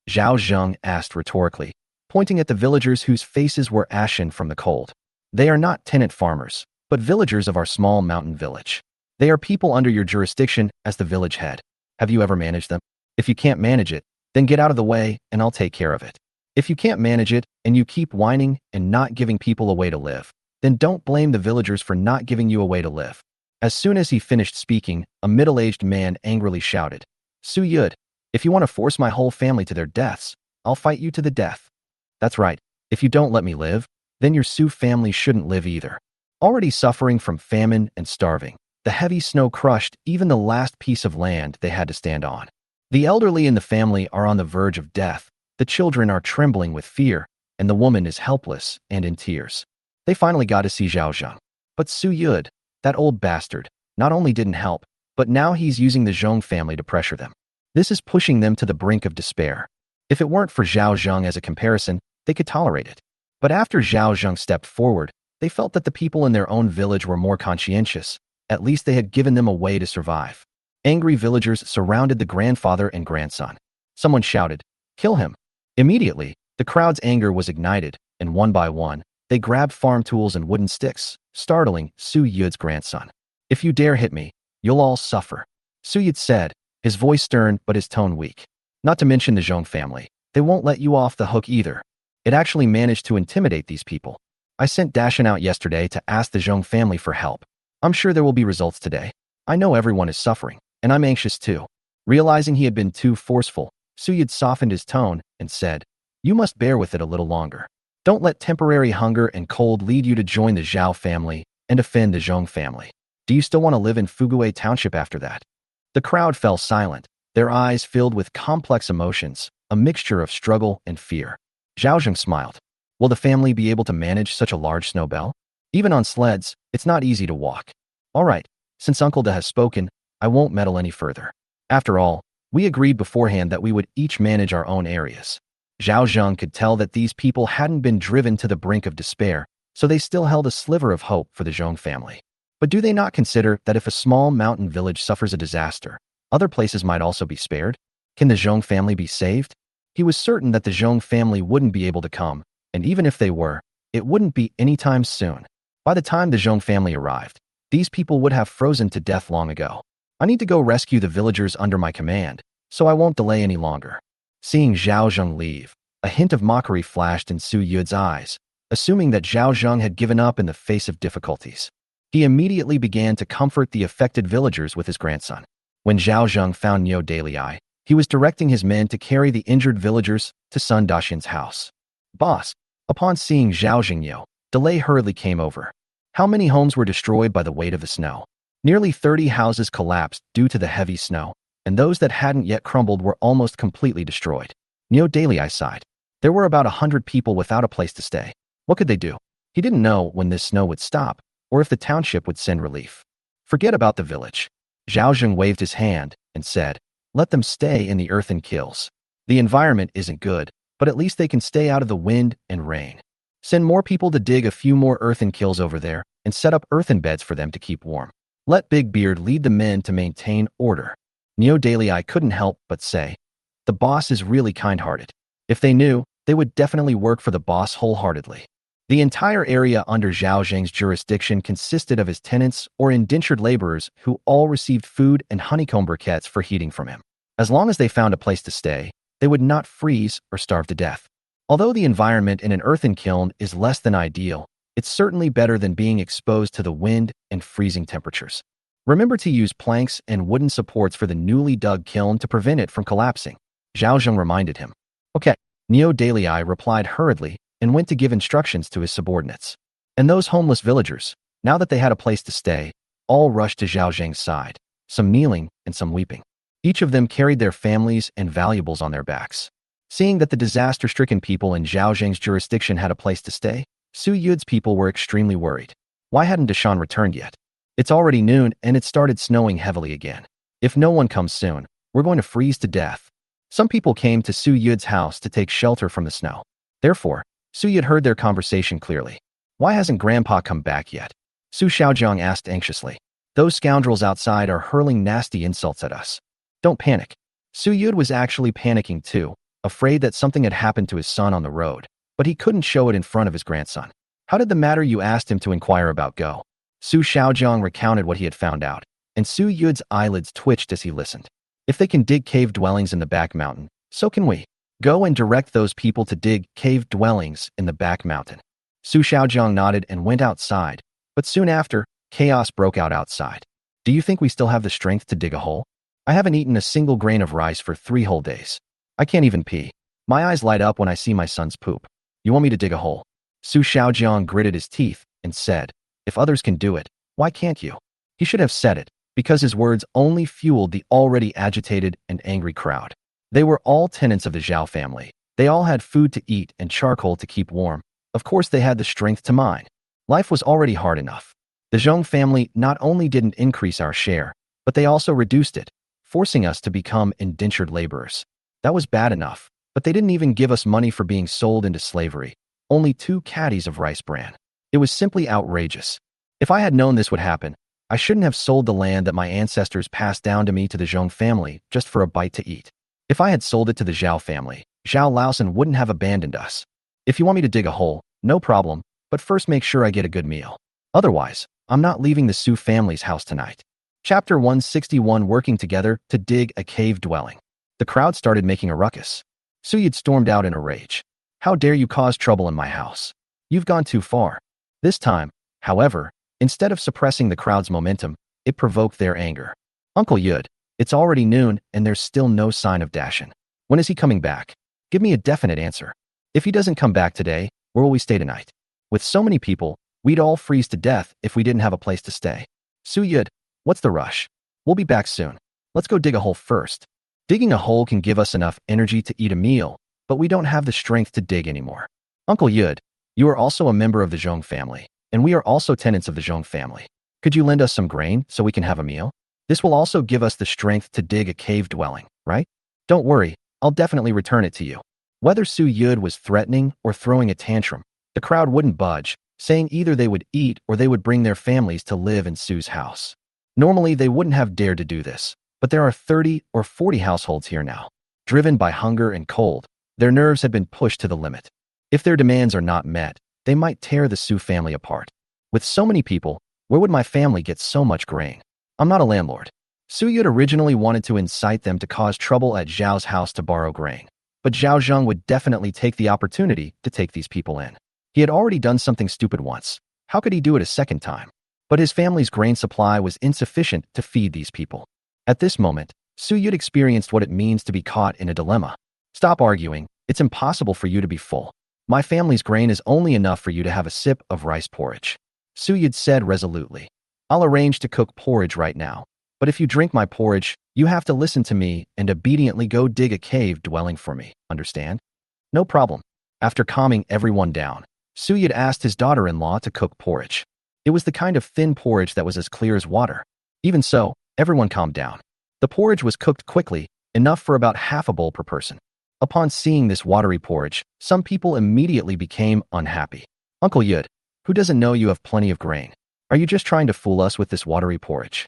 Zhao Zheng asked rhetorically, pointing at the villagers whose faces were ashen from the cold. They are not tenant farmers, but villagers of our small mountain village. They are people under your jurisdiction as the village head. Have you ever managed them? If you can't manage it, then get out of the way and I'll take care of it. If you can't manage it and you keep whining and not giving people a way to live, then don't blame the villagers for not giving you a way to live. As soon as he finished speaking, a middle-aged man angrily shouted, Su Yud, if you want to force my whole family to their deaths, I'll fight you to the death. That's right. If you don't let me live, then your Su family shouldn't live either. Already suffering from famine and starving, the heavy snow crushed even the last piece of land they had to stand on. The elderly in the family are on the verge of death, the children are trembling with fear, and the woman is helpless and in tears. They finally got to see Zhao Zheng. But Su Yud, that old bastard, not only didn't help, but now he's using the Zheng family to pressure them. This is pushing them to the brink of despair. If it weren't for Zhao Zheng as a comparison, they could tolerate it. But after Zhao Zheng stepped forward, they felt that the people in their own village were more conscientious. At least they had given them a way to survive. Angry villagers surrounded the grandfather and grandson. Someone shouted, Kill him. Immediately, the crowd's anger was ignited, and one by one, they grabbed farm tools and wooden sticks, startling Su Yud's grandson. If you dare hit me, you'll all suffer. Su Yud said, his voice stern but his tone weak. Not to mention the Zheng family. They won't let you off the hook either. It actually managed to intimidate these people. I sent Dashan out yesterday to ask the Zheng family for help. I'm sure there will be results today. I know everyone is suffering, and I'm anxious too. Realizing he had been too forceful, Su Yud softened his tone and said, "You must bear with it a little longer. Don't let temporary hunger and cold lead you to join the Zhao family and offend the Zhong family. Do you still want to live in Fuguei Township after that?" The crowd fell silent, their eyes filled with complex emotions, a mixture of struggle and fear. Zhao Zheng smiled. "Will the family be able to manage such a large snow bell? Even on sleds, it's not easy to walk. All right, since Uncle Da has spoken, I won't meddle any further. After all, we agreed beforehand that we would each manage our own areas." Zhao Zheng could tell that these people hadn't been driven to the brink of despair, so they still held a sliver of hope for the Zhong family. But do they not consider that if a small mountain village suffers a disaster, other places might also be spared? Can the Zhong family be saved? He was certain that the Zhong family wouldn't be able to come, and even if they were, it wouldn't be anytime soon. By the time the Zhong family arrived, these people would have frozen to death long ago. I need to go rescue the villagers under my command, so I won't delay any longer. Seeing Zhao Zheng leave, a hint of mockery flashed in Su Yud's eyes, assuming that Zhao Zheng had given up in the face of difficulties. He immediately began to comfort the affected villagers with his grandson. When Zhao Zheng found Niu Dalai, he was directing his men to carry the injured villagers to Sun Daxian's house. "Boss," upon seeing Zhao Zheng, Dalai hurriedly came over. How many homes were destroyed by the weight of the snow? Nearly 30 houses collapsed due to the heavy snow, and those that hadn't yet crumbled were almost completely destroyed. Niu Dalai sighed. There were about 100 people without a place to stay. What could they do? He didn't know when this snow would stop, or if the township would send relief. Forget about the village. Zhao Zheng waved his hand and said, "Let them stay in the earthen kilns. The environment isn't good, but at least they can stay out of the wind and rain. Send more people to dig a few more earthen kilns over there and set up earthen beds for them to keep warm. Let Big Beard lead the men to maintain order." Niu Dalai couldn't help but say, "The boss is really kind-hearted. If they knew, they would definitely work for the boss wholeheartedly." The entire area under Zhao Zheng's jurisdiction consisted of his tenants or indentured laborers who all received food and honeycomb briquettes for heating from him. As long as they found a place to stay, they would not freeze or starve to death. Although the environment in an earthen kiln is less than ideal, it's certainly better than being exposed to the wind and freezing temperatures. Remember to use planks and wooden supports for the newly dug kiln to prevent it from collapsing, Zhao Zheng reminded him. Okay, Niu Dalai replied hurriedly and went to give instructions to his subordinates. And those homeless villagers, now that they had a place to stay, all rushed to Zhao Zheng's side, some kneeling and some weeping. Each of them carried their families and valuables on their backs. Seeing that the disaster-stricken people in Zhao Zheng's jurisdiction had a place to stay, Su Yud's people were extremely worried. Why hadn't Deshan returned yet? It's already noon and it started snowing heavily again. If no one comes soon, we're going to freeze to death. Some people came to Su Yud's house to take shelter from the snow. Therefore, Su Yud heard their conversation clearly. Why hasn't Grandpa come back yet? Su Xiaojiang asked anxiously. Those scoundrels outside are hurling nasty insults at us. Don't panic. Su Yud was actually panicking too, afraid that something had happened to his son on the road, but he couldn't show it in front of his grandson. How did the matter you asked him to inquire about go? Su Xiaojiang recounted what he had found out, and Su Yud's eyelids twitched as he listened. If they can dig cave dwellings in the back mountain, so can we. Go and direct those people to dig cave dwellings in the back mountain. Su Xiaojiang nodded and went outside, but soon after, chaos broke out outside. Do you think we still have the strength to dig a hole? I haven't eaten a single grain of rice for 3 whole days. I can't even pee. My eyes light up when I see my son's poop. You want me to dig a hole? Su Xiaojiang gritted his teeth and said, if others can do it, why can't you? He should have said it, because his words only fueled the already agitated and angry crowd. They were all tenants of the Zhao family. They all had food to eat and charcoal to keep warm. Of course they had the strength to mine. Life was already hard enough. The Zhong family not only didn't increase our share, but they also reduced it, forcing us to become indentured laborers. That was bad enough, but they didn't even give us money for being sold into slavery. Only 2 caddies of rice bran. It was simply outrageous. If I had known this would happen, I shouldn't have sold the land that my ancestors passed down to me to the Zhong family just for a bite to eat. If I had sold it to the Zhao family, Zhao Laosan wouldn't have abandoned us. If you want me to dig a hole, no problem, but first make sure I get a good meal. Otherwise, I'm not leaving the Su family's house tonight. Chapter 161. Working together to dig a cave dwelling. The crowd started making a ruckus. Su Yud stormed out in a rage. How dare you cause trouble in my house? You've gone too far. This time, however, instead of suppressing the crowd's momentum, it provoked their anger. Uncle Yud, It's already noon, and there's still no sign of Dashin. When is he coming back? Give me a definite answer. If he doesn't come back today, where will we stay tonight? With so many people, we'd all freeze to death if we didn't have a place to stay. Su-yud, what's the rush? We'll be back soon. Let's go dig a hole first. Digging a hole can give us enough energy to eat a meal, but we don't have the strength to dig anymore. Uncle Yud, you are also a member of the Zheng family, and we are also tenants of the Zheng family. Could you lend us some grain so we can have a meal? This will also give us the strength to dig a cave dwelling, right? Don't worry, I'll definitely return it to you. Whether Su-yud was threatening or throwing a tantrum, the crowd wouldn't budge, saying either they would eat or they would bring their families to live in Su's house. Normally, they wouldn't have dared to do this, but there are 30 or 40 households here now. Driven by hunger and cold, their nerves had been pushed to the limit. If their demands are not met, they might tear the Su family apart. With so many people, where would my family get so much grain? I'm not a landlord. Su-yud originally wanted to incite them to cause trouble at Zhao's house to borrow grain, but Zhao Zheng would definitely take the opportunity to take these people in. He had already done something stupid once. How could he do it a second time? But his family's grain supply was insufficient to feed these people. At this moment, Su-yud experienced what it means to be caught in a dilemma. Stop arguing. It's impossible for you to be full. My family's grain is only enough for you to have a sip of rice porridge. Su-yud said resolutely. I'll arrange to cook porridge right now. But if you drink my porridge, you have to listen to me and obediently go dig a cave dwelling for me. Understand? No problem. After calming everyone down, Su-yud asked his daughter-in-law to cook porridge. It was the kind of thin porridge that was as clear as water. Even so, everyone calmed down. The porridge was cooked quickly, enough for about half a bowl per person. Upon seeing this watery porridge, some people immediately became unhappy. Uncle Yud, who doesn't know you have plenty of grain? Are you just trying to fool us with this watery porridge?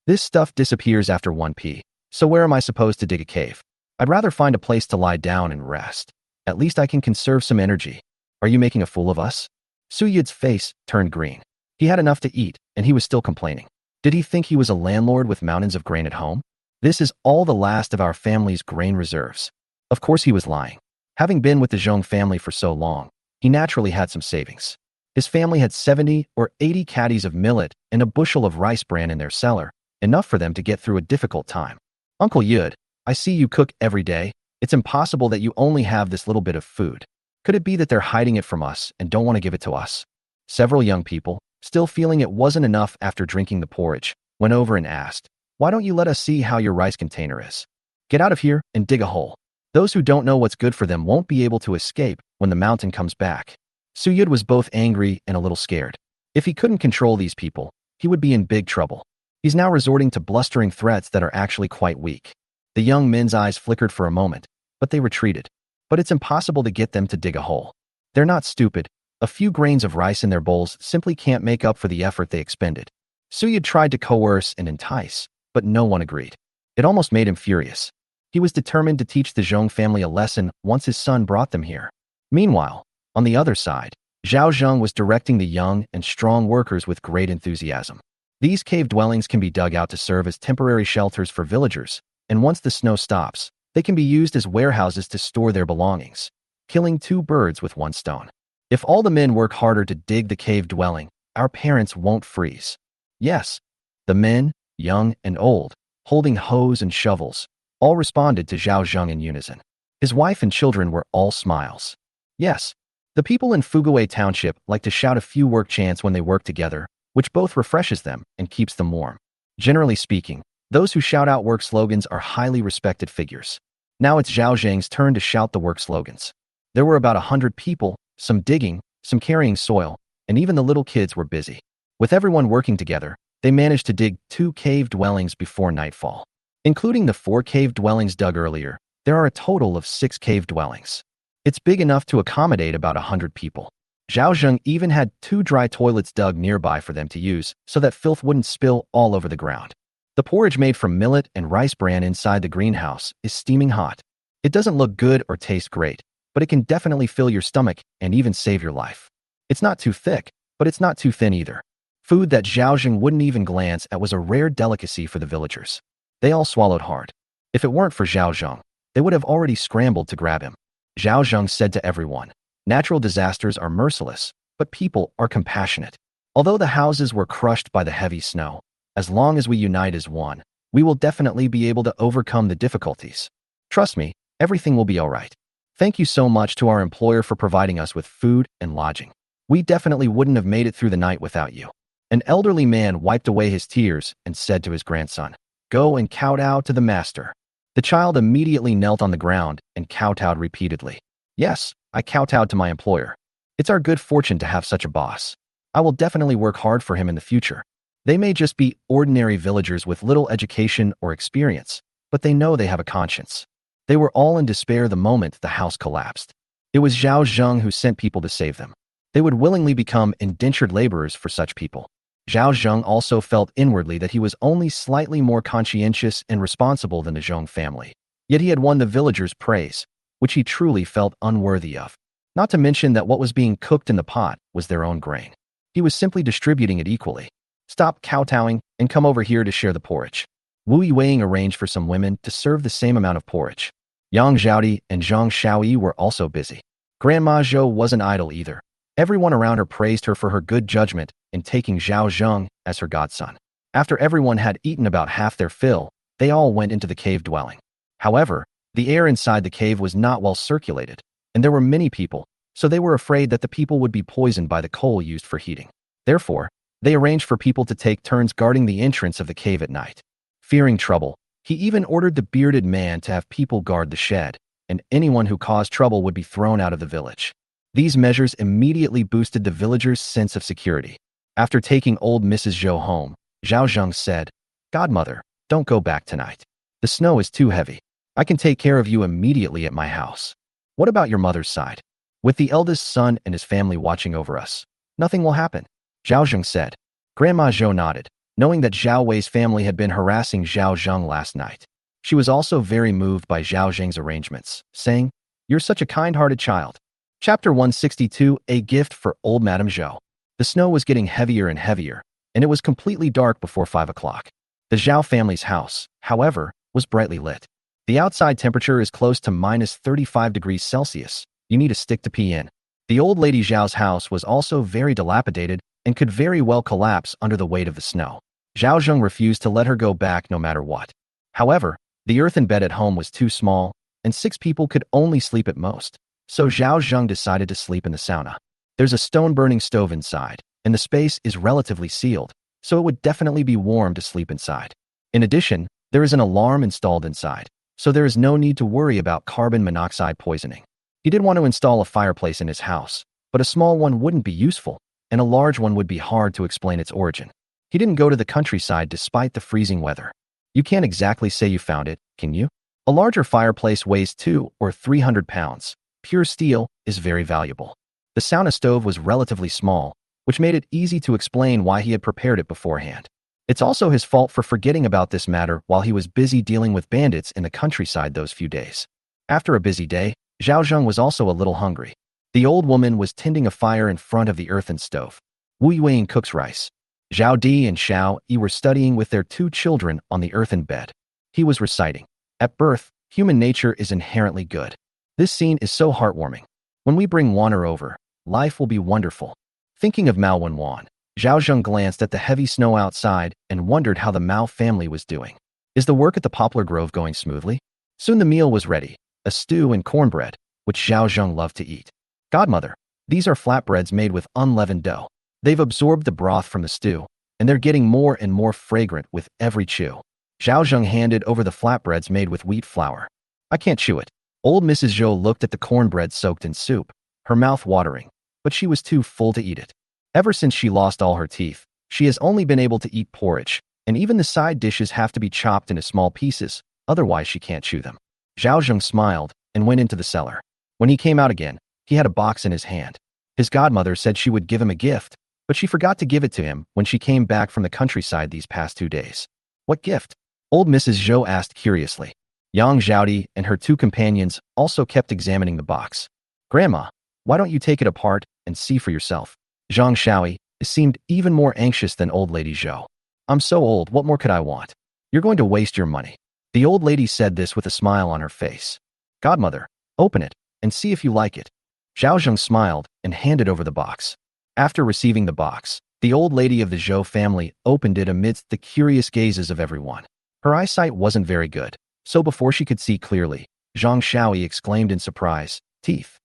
This stuff disappears after 1 p. So where am I supposed to dig a cave? I'd rather find a place to lie down and rest. At least I can conserve some energy. Are you making a fool of us? Su-yud's face turned green. He had enough to eat, and he was still complaining. Did he think he was a landlord with mountains of grain at home? This is all the last of our family's grain reserves. Of course he was lying. Having been with the Zheng family for so long, he naturally had some savings. His family had 70 or 80 caddies of millet and a bushel of rice bran in their cellar, enough for them to get through a difficult time. Uncle Yud, I see you cook every day. It's impossible that you only have this little bit of food. Could it be that they're hiding it from us and don't want to give it to us? Several young people, still feeling it wasn't enough after drinking the porridge, went over and asked, why don't you let us see how your rice container is? Get out of here and dig a hole. Those who don't know what's good for them won't be able to escape when the mountain comes back. Su-yud was both angry and a little scared. If he couldn't control these people, he would be in big trouble. He's now resorting to blustering threats that are actually quite weak. The young men's eyes flickered for a moment, but they retreated. But it's impossible to get them to dig a hole. They're not stupid. A few grains of rice in their bowls simply can't make up for the effort they expended. Su-yud tried to coerce and entice, but no one agreed. It almost made him furious. He was determined to teach the Zheng family a lesson once his son brought them here. Meanwhile, on the other side, Zhao Zheng was directing the young and strong workers with great enthusiasm. These cave dwellings can be dug out to serve as temporary shelters for villagers, and once the snow stops, they can be used as warehouses to store their belongings, killing 2 birds with 1 stone. If all the men work harder to dig the cave dwelling, our parents won't freeze. Yes, the men, young and old, holding hoes and shovels, all responded to Zhao Zheng in unison. His wife and children were all smiles. Yes, the people in Fuguwei Township like to shout a few work chants when they work together, which both refreshes them and keeps them warm. Generally speaking, those who shout out work slogans are highly respected figures. Now it's Zhao Zheng's turn to shout the work slogans. There were about 100 people, some digging, some carrying soil, and even the little kids were busy. With everyone working together, they managed to dig 2 cave dwellings before nightfall. Including the 4 cave dwellings dug earlier, there are a total of 6 cave dwellings. It's big enough to accommodate about 100 people. Zhao Zheng even had 2 dry toilets dug nearby for them to use so that filth wouldn't spill all over the ground. The porridge made from millet and rice bran inside the greenhouse is steaming hot. It doesn't look good or taste great, but it can definitely fill your stomach and even save your life. It's not too thick, but it's not too thin either. Food that Zhao Zheng wouldn't even glance at was a rare delicacy for the villagers. They all swallowed hard. If it weren't for Zhao Zheng, they would have already scrambled to grab him. Zhao Zheng said to everyone, natural disasters are merciless, but people are compassionate. Although the houses were crushed by the heavy snow, as long as we unite as one, We will definitely be able to overcome the difficulties. Trust me, everything will be all right. Thank you so much to our employer for providing us with food and lodging. We definitely wouldn't have made it through the night without you." An elderly man wiped away his tears and said to his grandson, "Go and kowtow to the master." The child immediately knelt on the ground and kowtowed repeatedly. "Yes, I kowtowed to my employer. It's our good fortune to have such a boss. I will definitely work hard for him in the future." They may just be ordinary villagers with little education or experience, but they know they have a conscience. They were all in despair the moment the house collapsed. It was Zhao Zheng who sent people to save them. They would willingly become indentured laborers for such people. Zhao Zheng also felt inwardly that he was only slightly more conscientious and responsible than the Zheng family. Yet he had won the villagers' praise, which he truly felt unworthy of. Not to mention that what was being cooked in the pot was their own grain. He was simply distributing it equally. "Stop kowtowing and come over here to share the porridge." Wu Yuwei arranged for some women to serve the same amount of porridge. Yang Zhaodi and Zhang Shaoyi were also busy. Grandma Zhou wasn't idle either. Everyone around her praised her for her good judgment in taking Zhao Zheng as her godson. After everyone had eaten about half their fill, they all went into the cave dwelling. However, the air inside the cave was not well circulated, and there were many people, so they were afraid that the people would be poisoned by the coal used for heating. Therefore, they arranged for people to take turns guarding the entrance of the cave at night. Fearing trouble, he even ordered the bearded man to have people guard the shed, and anyone who caused trouble would be thrown out of the village. These measures immediately boosted the villagers' sense of security. After taking old Mrs. Zhou home, Zhao Zheng said, "Godmother, don't go back tonight. The snow is too heavy. I can take care of you immediately at my house. What about your mother's side? With the eldest son and his family watching over us, nothing will happen." Zhao Zheng said. Grandma Zhou nodded, knowing that Zhao Wei's family had been harassing Zhao Zheng last night. She was also very moved by Zhao Zheng's arrangements, saying, "You're such a kind-hearted child." Chapter 162, A Gift for Old Madame Zhou. The snow was getting heavier and heavier, and it was completely dark before 5 o'clock. The Zhao family's house, however, was brightly lit. The outside temperature is close to -35 degrees Celsius. You need a stick to pee in. The old lady Zhao's house was also very dilapidated and could very well collapse under the weight of the snow. Zhao Zheng refused to let her go back no matter what. However, the earthen bed at home was too small, and 6 people could only sleep at most. So Zhao Zheng decided to sleep in the sauna. There's a stone-burning stove inside, and the space is relatively sealed, so it would definitely be warm to sleep inside. In addition, there is an alarm installed inside, so there is no need to worry about carbon monoxide poisoning. He did want to install a fireplace in his house, but a small one wouldn't be useful, and a large one would be hard to explain its origin. He didn't go to the countryside despite the freezing weather. You can't exactly say you found it, can you? A larger fireplace weighs 200 or 300 pounds. Pure steel is very valuable. The sauna stove was relatively small, which made it easy to explain why he had prepared it beforehand. It's also his fault for forgetting about this matter while he was busy dealing with bandits in the countryside those few days. After a busy day, Zhao Zheng was also a little hungry. The old woman was tending a fire in front of the earthen stove. Wu Yuwei cooks rice. Zhao Di and Xiao Yi were studying with their 2 children on the earthen bed. He was reciting, "At birth, human nature is inherently good. This scene is so heartwarming. When we bring water over, life will be wonderful." Thinking of Mao Wenwan, Zhao Zheng glanced at the heavy snow outside and wondered how the Mao family was doing. Is the work at the poplar grove going smoothly? Soon the meal was ready, a stew and cornbread, which Zhao Zheng loved to eat. "Godmother, these are flatbreads made with unleavened dough. They've absorbed the broth from the stew, and they're getting more and more fragrant with every chew." Zhao Zheng handed over the flatbreads made with wheat flour. "I can't chew it." Old Mrs. Zhou looked at the cornbread soaked in soup, her mouth watering, but she was too full to eat it. Ever since she lost all her teeth, she has only been able to eat porridge, and even the side dishes have to be chopped into small pieces, otherwise she can't chew them. Zhao Zheng smiled and went into the cellar. When he came out again, he had a box in his hand. His godmother said she would give him a gift, but she forgot to give it to him when she came back from the countryside these past 2 days. "What gift?" Old Mrs. Zhou asked curiously. Yang Zhaodi and her 2 companions also kept examining the box. "Grandma, why don't you take it apart and see for yourself?" Zhang Shaoyi seemed even more anxious than old lady Zhou. "I'm so old, what more could I want? You're going to waste your money." The old lady said this with a smile on her face. "Godmother, open it and see if you like it." Zhao Zheng smiled and handed over the box. After receiving the box, the old lady of the Zhou family opened it amidst the curious gazes of everyone. Her eyesight wasn't very good, so before she could see clearly, Zhang Shaoyi exclaimed in surprise, "Teeth."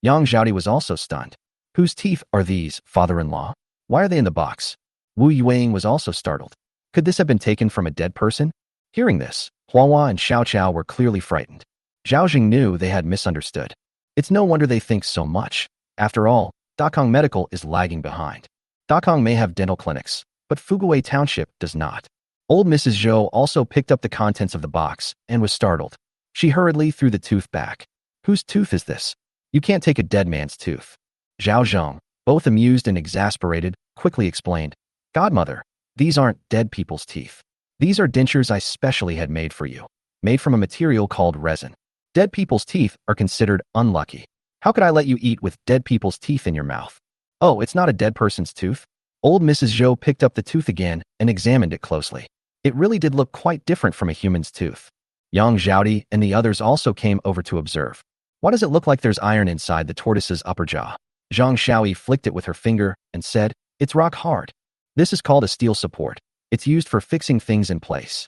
Yang Zhaodi was also stunned. "Whose teeth are these, father-in-law? Why are they in the box?" Wu Yueying was also startled. Could this have been taken from a dead person? Hearing this, Huahua and Xiao Qiao were clearly frightened. Zhao Zheng knew they had misunderstood. It's no wonder they think so much. After all, Dakong Medical is lagging behind. Dakong may have dental clinics, but Fuguwei Township does not. Old Mrs. Zhou also picked up the contents of the box and was startled. She hurriedly threw the tooth back. "Whose tooth is this? You can't take a dead man's tooth." Zhao Zheng, both amused and exasperated, quickly explained, "Godmother, these aren't dead people's teeth. These are dentures I specially had made for you, made from a material called resin. Dead people's teeth are considered unlucky. How could I let you eat with dead people's teeth in your mouth?" "Oh, it's not a dead person's tooth?" Old Mrs. Zhou picked up the tooth again and examined it closely. It really did look quite different from a human's tooth. Yang Zhaodi and the others also came over to observe. "Why does it look like there's iron inside the tortoise's upper jaw?" Zhang Shaoyi flicked it with her finger and said, "It's rock hard. This is called a steel support. It's used for fixing things in place."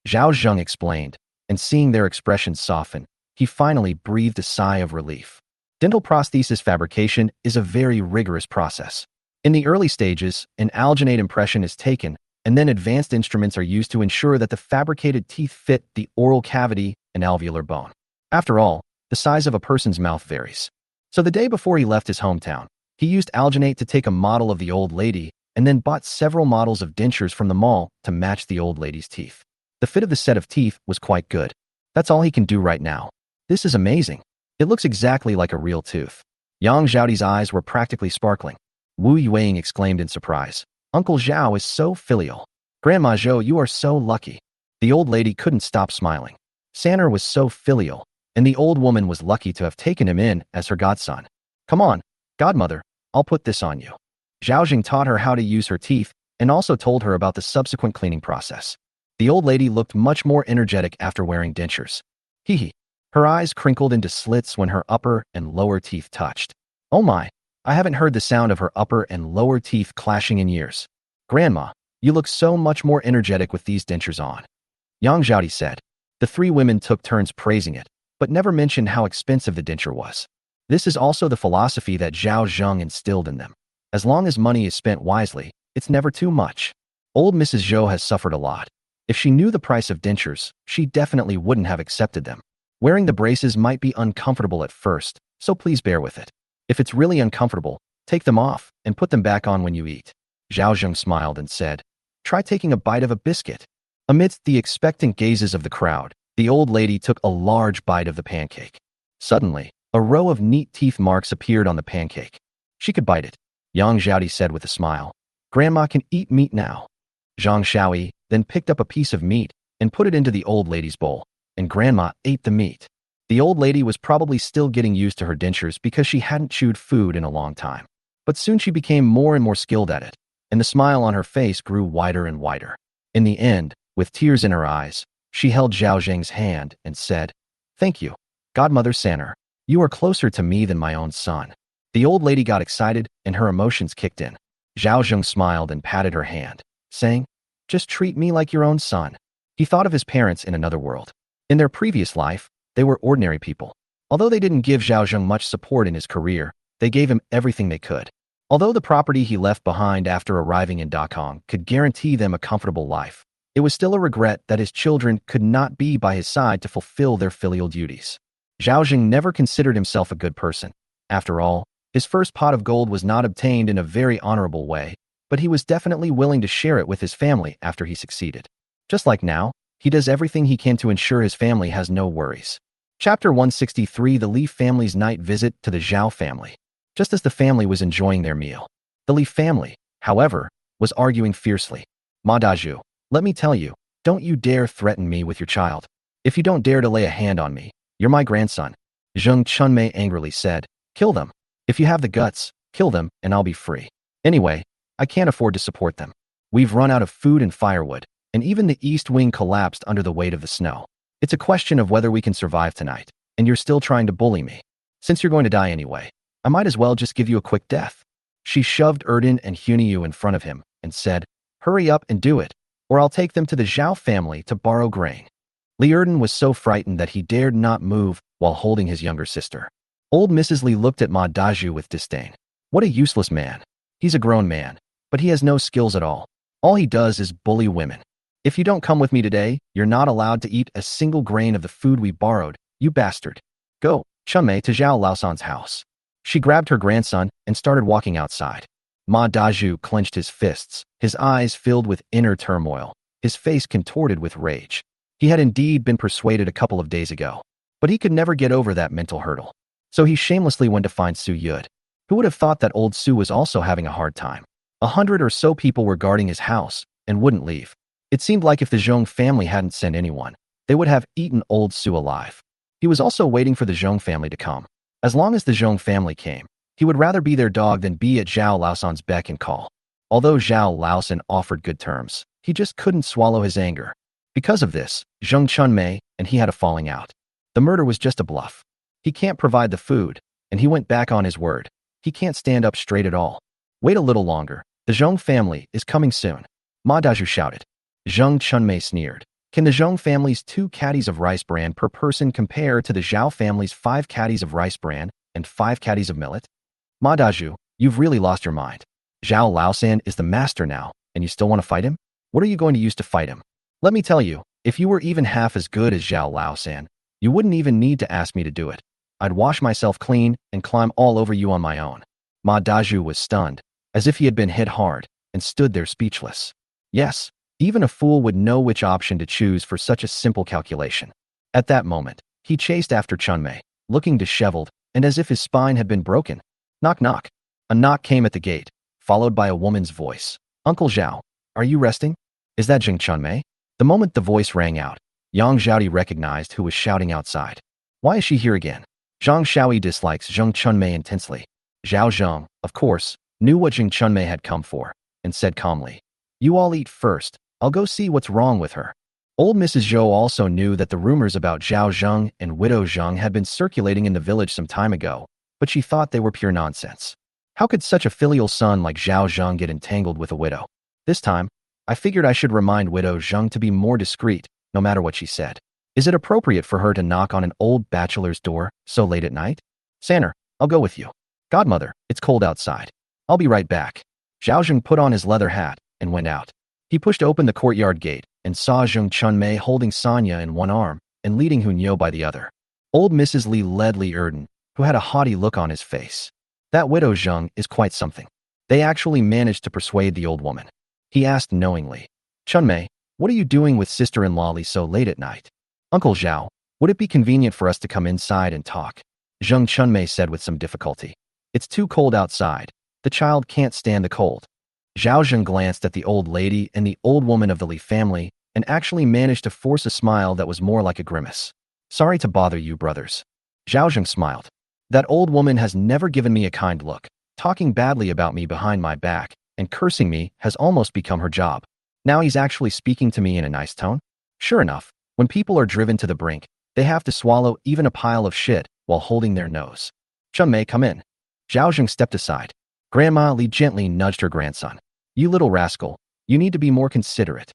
Zhao Zheng explained, and seeing their expressions soften, he finally breathed a sigh of relief. Dental prosthesis fabrication is a very rigorous process. In the early stages, an alginate impression is taken, and then advanced instruments are used to ensure that the fabricated teeth fit the oral cavity and alveolar bone. After all, the size of a person's mouth varies. So the day before he left his hometown, he used alginate to take a model of the old lady and then bought several models of dentures from the mall to match the old lady's teeth. The fit of the set of teeth was quite good. That's all he can do right now. This is amazing. It looks exactly like a real tooth. Yang Zhaodi's eyes were practically sparkling. Wu Yueying exclaimed in surprise, "Uncle Zhao is so filial. Grandma Zhou, you are so lucky." The old lady couldn't stop smiling. Sanner was so filial, and the old woman was lucky to have taken him in as her godson. "Come on, godmother, I'll put this on you." Zhao Jing taught her how to use her teeth and also told her about the subsequent cleaning process. The old lady looked much more energetic after wearing dentures. Hee. Her eyes crinkled into slits when her upper and lower teeth touched. "Oh my, I haven't heard the sound of her upper and lower teeth clashing in years. Grandma, you look so much more energetic with these dentures on." Yang Zhaodi said. The three women took turns praising it, but never mentioned how expensive the denture was. This is also the philosophy that Zhao Zheng instilled in them. As long as money is spent wisely, it's never too much. Old Mrs. Zhou has suffered a lot. If she knew the price of dentures, she definitely wouldn't have accepted them. Wearing the braces might be uncomfortable at first, so please bear with it. If it's really uncomfortable, take them off and put them back on when you eat. Zhao Zheng smiled and said, "Try taking a bite of a biscuit." Amidst the expectant gazes of the crowd, the old lady took a large bite of the pancake. Suddenly, a row of neat teeth marks appeared on the pancake. She could bite it. Yang Zhaodi said with a smile, "Grandma can eat meat now." Zhang Shaoyi then picked up a piece of meat and put it into the old lady's bowl, and Grandma ate the meat. The old lady was probably still getting used to her dentures because she hadn't chewed food in a long time. But soon she became more and more skilled at it, and the smile on her face grew wider and wider. In the end, with tears in her eyes, she held Zhao Zheng's hand and said, "Thank you, Godmother Sanner. You are closer to me than my own son." The old lady got excited and her emotions kicked in. Zhao Zheng smiled and patted her hand, saying, "Just treat me like your own son." He thought of his parents in another world. In their previous life, they were ordinary people. Although they didn't give Zhao Zheng much support in his career, they gave him everything they could. Although the property he left behind after arriving in Dakong could guarantee them a comfortable life, it was still a regret that his children could not be by his side to fulfill their filial duties. Zhao Zheng never considered himself a good person. After all, his first pot of gold was not obtained in a very honorable way, but he was definitely willing to share it with his family after he succeeded. Just like now, he does everything he can to ensure his family has no worries. Chapter 163: The Li family's night visit to the Zhao family. Just as the family was enjoying their meal, the Li family, however, was arguing fiercely. "Ma Dazhu, let me tell you, don't you dare threaten me with your child. If you don't dare to lay a hand on me, you're my grandson." Zheng Chunmei angrily said, "Kill them. If you have the guts, kill them and I'll be free. Anyway, I can't afford to support them. We've run out of food and firewood, and even the east wing collapsed under the weight of the snow. It's a question of whether we can survive tonight, and you're still trying to bully me. Since you're going to die anyway, I might as well just give you a quick death." She shoved Erden and Hunyu in front of him and said, "Hurry up and do it, or I'll take them to the Zhao family to borrow grain. Li Erden was so frightened that he dared not move while holding his younger sister. Old Mrs. Li looked at Ma Daju with disdain. What a useless man. He's a grown man, but he has no skills at all. All he does is bully women. If you don't come with me today, you're not allowed to eat a single grain of the food we borrowed, you bastard. Go, Chunmei, to Zhao Laosan's house. She grabbed her grandson and started walking outside. Ma Daju clenched his fists, his eyes filled with inner turmoil, his face contorted with rage. He had indeed been persuaded a couple of days ago, but he could never get over that mental hurdle. So he shamelessly went to find Su Yud. Who would have thought that old Su was also having a hard time? 100 or so people were guarding his house and wouldn't leave. It seemed like if the Zheng family hadn't sent anyone, they would have eaten old Su alive. He was also waiting for the Zheng family to come. As long as the Zheng family came, he would rather be their dog than be at Zhao Laosan's beck and call. Although Zhao Laosan offered good terms, he just couldn't swallow his anger. Because of this, Zheng Chunmei and he had a falling out. The murder was just a bluff. He can't provide the food, and he went back on his word. He can't stand up straight at all. Wait a little longer. The Zheng family is coming soon. Ma Daju shouted. Zheng Chunmei sneered. Can the Zheng family's 2 caddies of rice bran per person compare to the Zhao family's 5 caddies of rice bran and 5 caddies of millet? Ma Daju, you've really lost your mind. Zhao Laosan is the master now, and you still want to fight him? What are you going to use to fight him? Let me tell you, if you were even half as good as Zhao Laosan, you wouldn't even need to ask me to do it. I'd wash myself clean and climb all over you on my own. Ma Daju was stunned, as if he had been hit hard, and stood there speechless. Yes, even a fool would know which option to choose for such a simple calculation. At that moment, he chased after Chunmei, looking disheveled and as if his spine had been broken. Knock knock. A knock came at the gate, followed by a woman's voice. Uncle Zhao, are you resting? Is that Zheng Chunmei? The moment the voice rang out, Yang Zhaodi recognized who was shouting outside. Why is she here again? Zhang Shaoi dislikes Zheng Chunmei intensely. Zhao Zheng, of course, knew what Zheng Chunmei had come for, and said calmly, You all eat first. I'll go see what's wrong with her. Old Mrs. Zhou also knew that the rumors about Zhao Zheng and Widow Zheng had been circulating in the village some time ago, but she thought they were pure nonsense. How could such a filial son like Zhao Zheng get entangled with a widow? This time, I figured I should remind Widow Zheng to be more discreet, no matter what she said. Is it appropriate for her to knock on an old bachelor's door so late at night? Sanner, I'll go with you. Godmother, it's cold outside. I'll be right back. Zhao Zheng put on his leather hat and went out. He pushed open the courtyard gate and saw Zheng Chunmei holding Sonya in one arm and leading Hunyo by the other. Old Mrs. Li led Li Erden, who had a haughty look on his face. That widow Zheng is quite something. They actually managed to persuade the old woman. He asked knowingly, Chunmei, what are you doing with sister-in-law Li so late at night? Uncle Zhao, would it be convenient for us to come inside and talk? Zheng Chunmei said with some difficulty. It's too cold outside. The child can't stand the cold. Zhao Zheng glanced at the old lady and the old woman of the Li family and actually managed to force a smile that was more like a grimace. Sorry to bother you, brothers. Zhao Zheng smiled. That old woman has never given me a kind look. Talking badly about me behind my back and cursing me has almost become her job. Now he's actually speaking to me in a nice tone? Sure enough, when people are driven to the brink, they have to swallow even a pile of shit while holding their nose. Chunmei, come in. Zhao Zheng stepped aside. Grandma Li gently nudged her grandson. You little rascal, you need to be more considerate.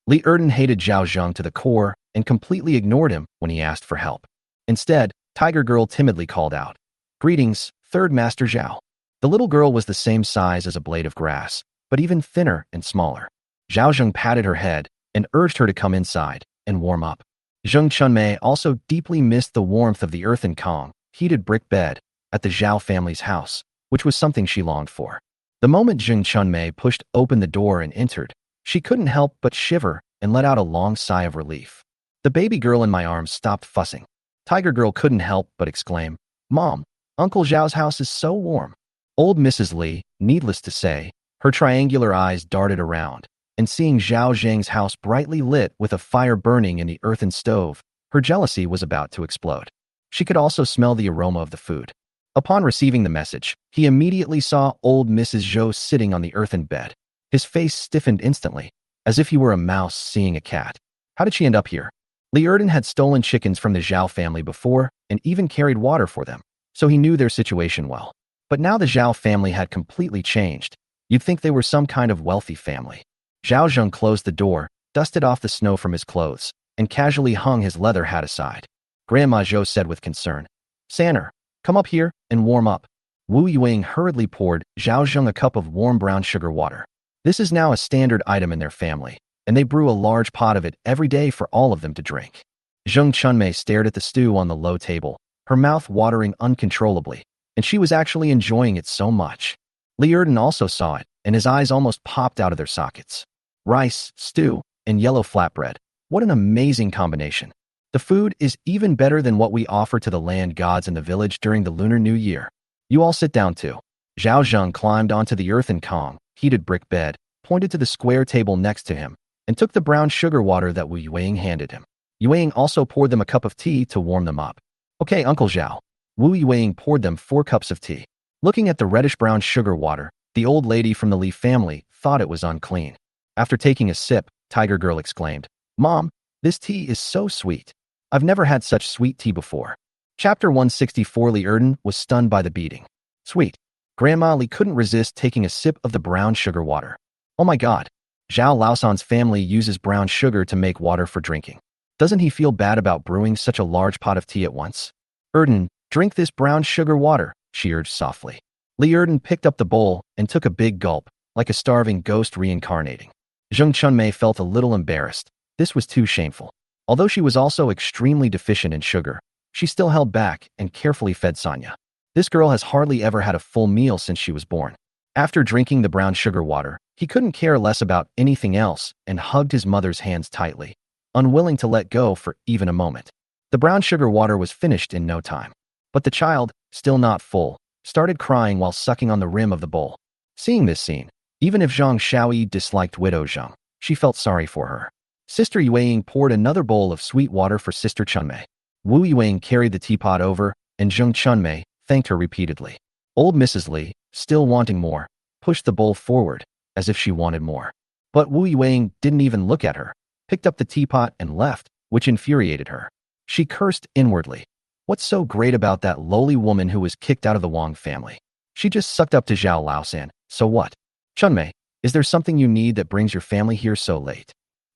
Li Erden hated Zhao Zheng to the core and completely ignored him when he asked for help. Instead, Tiger Girl timidly called out, Greetings, Third Master Zhao. The little girl was the same size as a blade of grass, but even thinner and smaller. Zhao Zheng patted her head and urged her to come inside and warm up. Zheng Chunmei also deeply missed the warmth of the earthen Kong, heated brick bed at the Zhao family's house, which was something she longed for. The moment Zheng Chunmei pushed open the door and entered, she couldn't help but shiver and let out a long sigh of relief. The baby girl in my arms stopped fussing. Tiger Girl couldn't help but exclaim, Mom, Uncle Zhao's house is so warm. Old Mrs. Li, needless to say, her triangular eyes darted around, and seeing Zhao Zheng's house brightly lit with a fire burning in the earthen stove, her jealousy was about to explode. She could also smell the aroma of the food. Upon receiving the message, he immediately saw old Mrs. Zhou sitting on the earthen bed. His face stiffened instantly, as if he were a mouse seeing a cat. How did she end up here? Li Erden had stolen chickens from the Zhao family before and even carried water for them, so he knew their situation well. But now the Zhao family had completely changed. You'd think they were some kind of wealthy family. Zhao Zheng closed the door, dusted off the snow from his clothes, and casually hung his leather hat aside. Grandma Zhou said with concern, "Sanner, come up here and warm up." Wu Yuing hurriedly poured Zhao Zheng a cup of warm brown sugar water. This is now a standard item in their family, and they brew a large pot of it every day for all of them to drink. Zheng Chunmei stared at the stew on the low table, her mouth watering uncontrollably, and she was actually enjoying it so much. Li Erden also saw it, and his eyes almost popped out of their sockets. Rice, stew, and yellow flatbread. What an amazing combination. The food is even better than what we offer to the land gods in the village during the Lunar New Year. You all sit down too. Zhao Zheng climbed onto the earthen Kong, heated brick bed, pointed to the square table next to him, and took the brown sugar water that Wu Yuing handed him. Yuing also poured them a cup of tea to warm them up. "Okay, Uncle Zhao." Wu Yuing poured them 4 cups of tea. Looking at the reddish-brown sugar water, the old lady from the Li family thought it was unclean. After taking a sip, Tiger Girl exclaimed, "Mom, this tea is so sweet. I've never had such sweet tea before." Chapter 164. Li Erden was stunned by the beating. Sweet. Grandma Li couldn't resist taking a sip of the brown sugar water. Oh my god. Zhao Laosan's family uses brown sugar to make water for drinking. Doesn't he feel bad about brewing such a large pot of tea at once? "Erden, drink this brown sugar water," she urged softly. Li Erden picked up the bowl and took a big gulp, like a starving ghost reincarnating. Zheng Chunmei felt a little embarrassed. This was too shameful. Although she was also extremely deficient in sugar, she still held back and carefully fed Sonia. This girl has hardly ever had a full meal since she was born. After drinking the brown sugar water, he couldn't care less about anything else and hugged his mother's hands tightly, unwilling to let go for even a moment. The brown sugar water was finished in no time. But the child, still not full, started crying while sucking on the rim of the bowl. Seeing this scene, even if Zhang Xiaoyi disliked Widow Zheng, she felt sorry for her. Sister Yuing poured another bowl of sweet water for Sister Chunmei. Wu Yuing carried the teapot over, and Zheng Chunmei thanked her repeatedly. Old Mrs. Li, still wanting more, pushed the bowl forward, as if she wanted more. But Wu Yuing didn't even look at her, picked up the teapot and left, which infuriated her. She cursed inwardly. What's so great about that lowly woman who was kicked out of the Wang family? She just sucked up to Zhao Laosan, so what? "Chunmei, is there something you need that brings your family here so late?"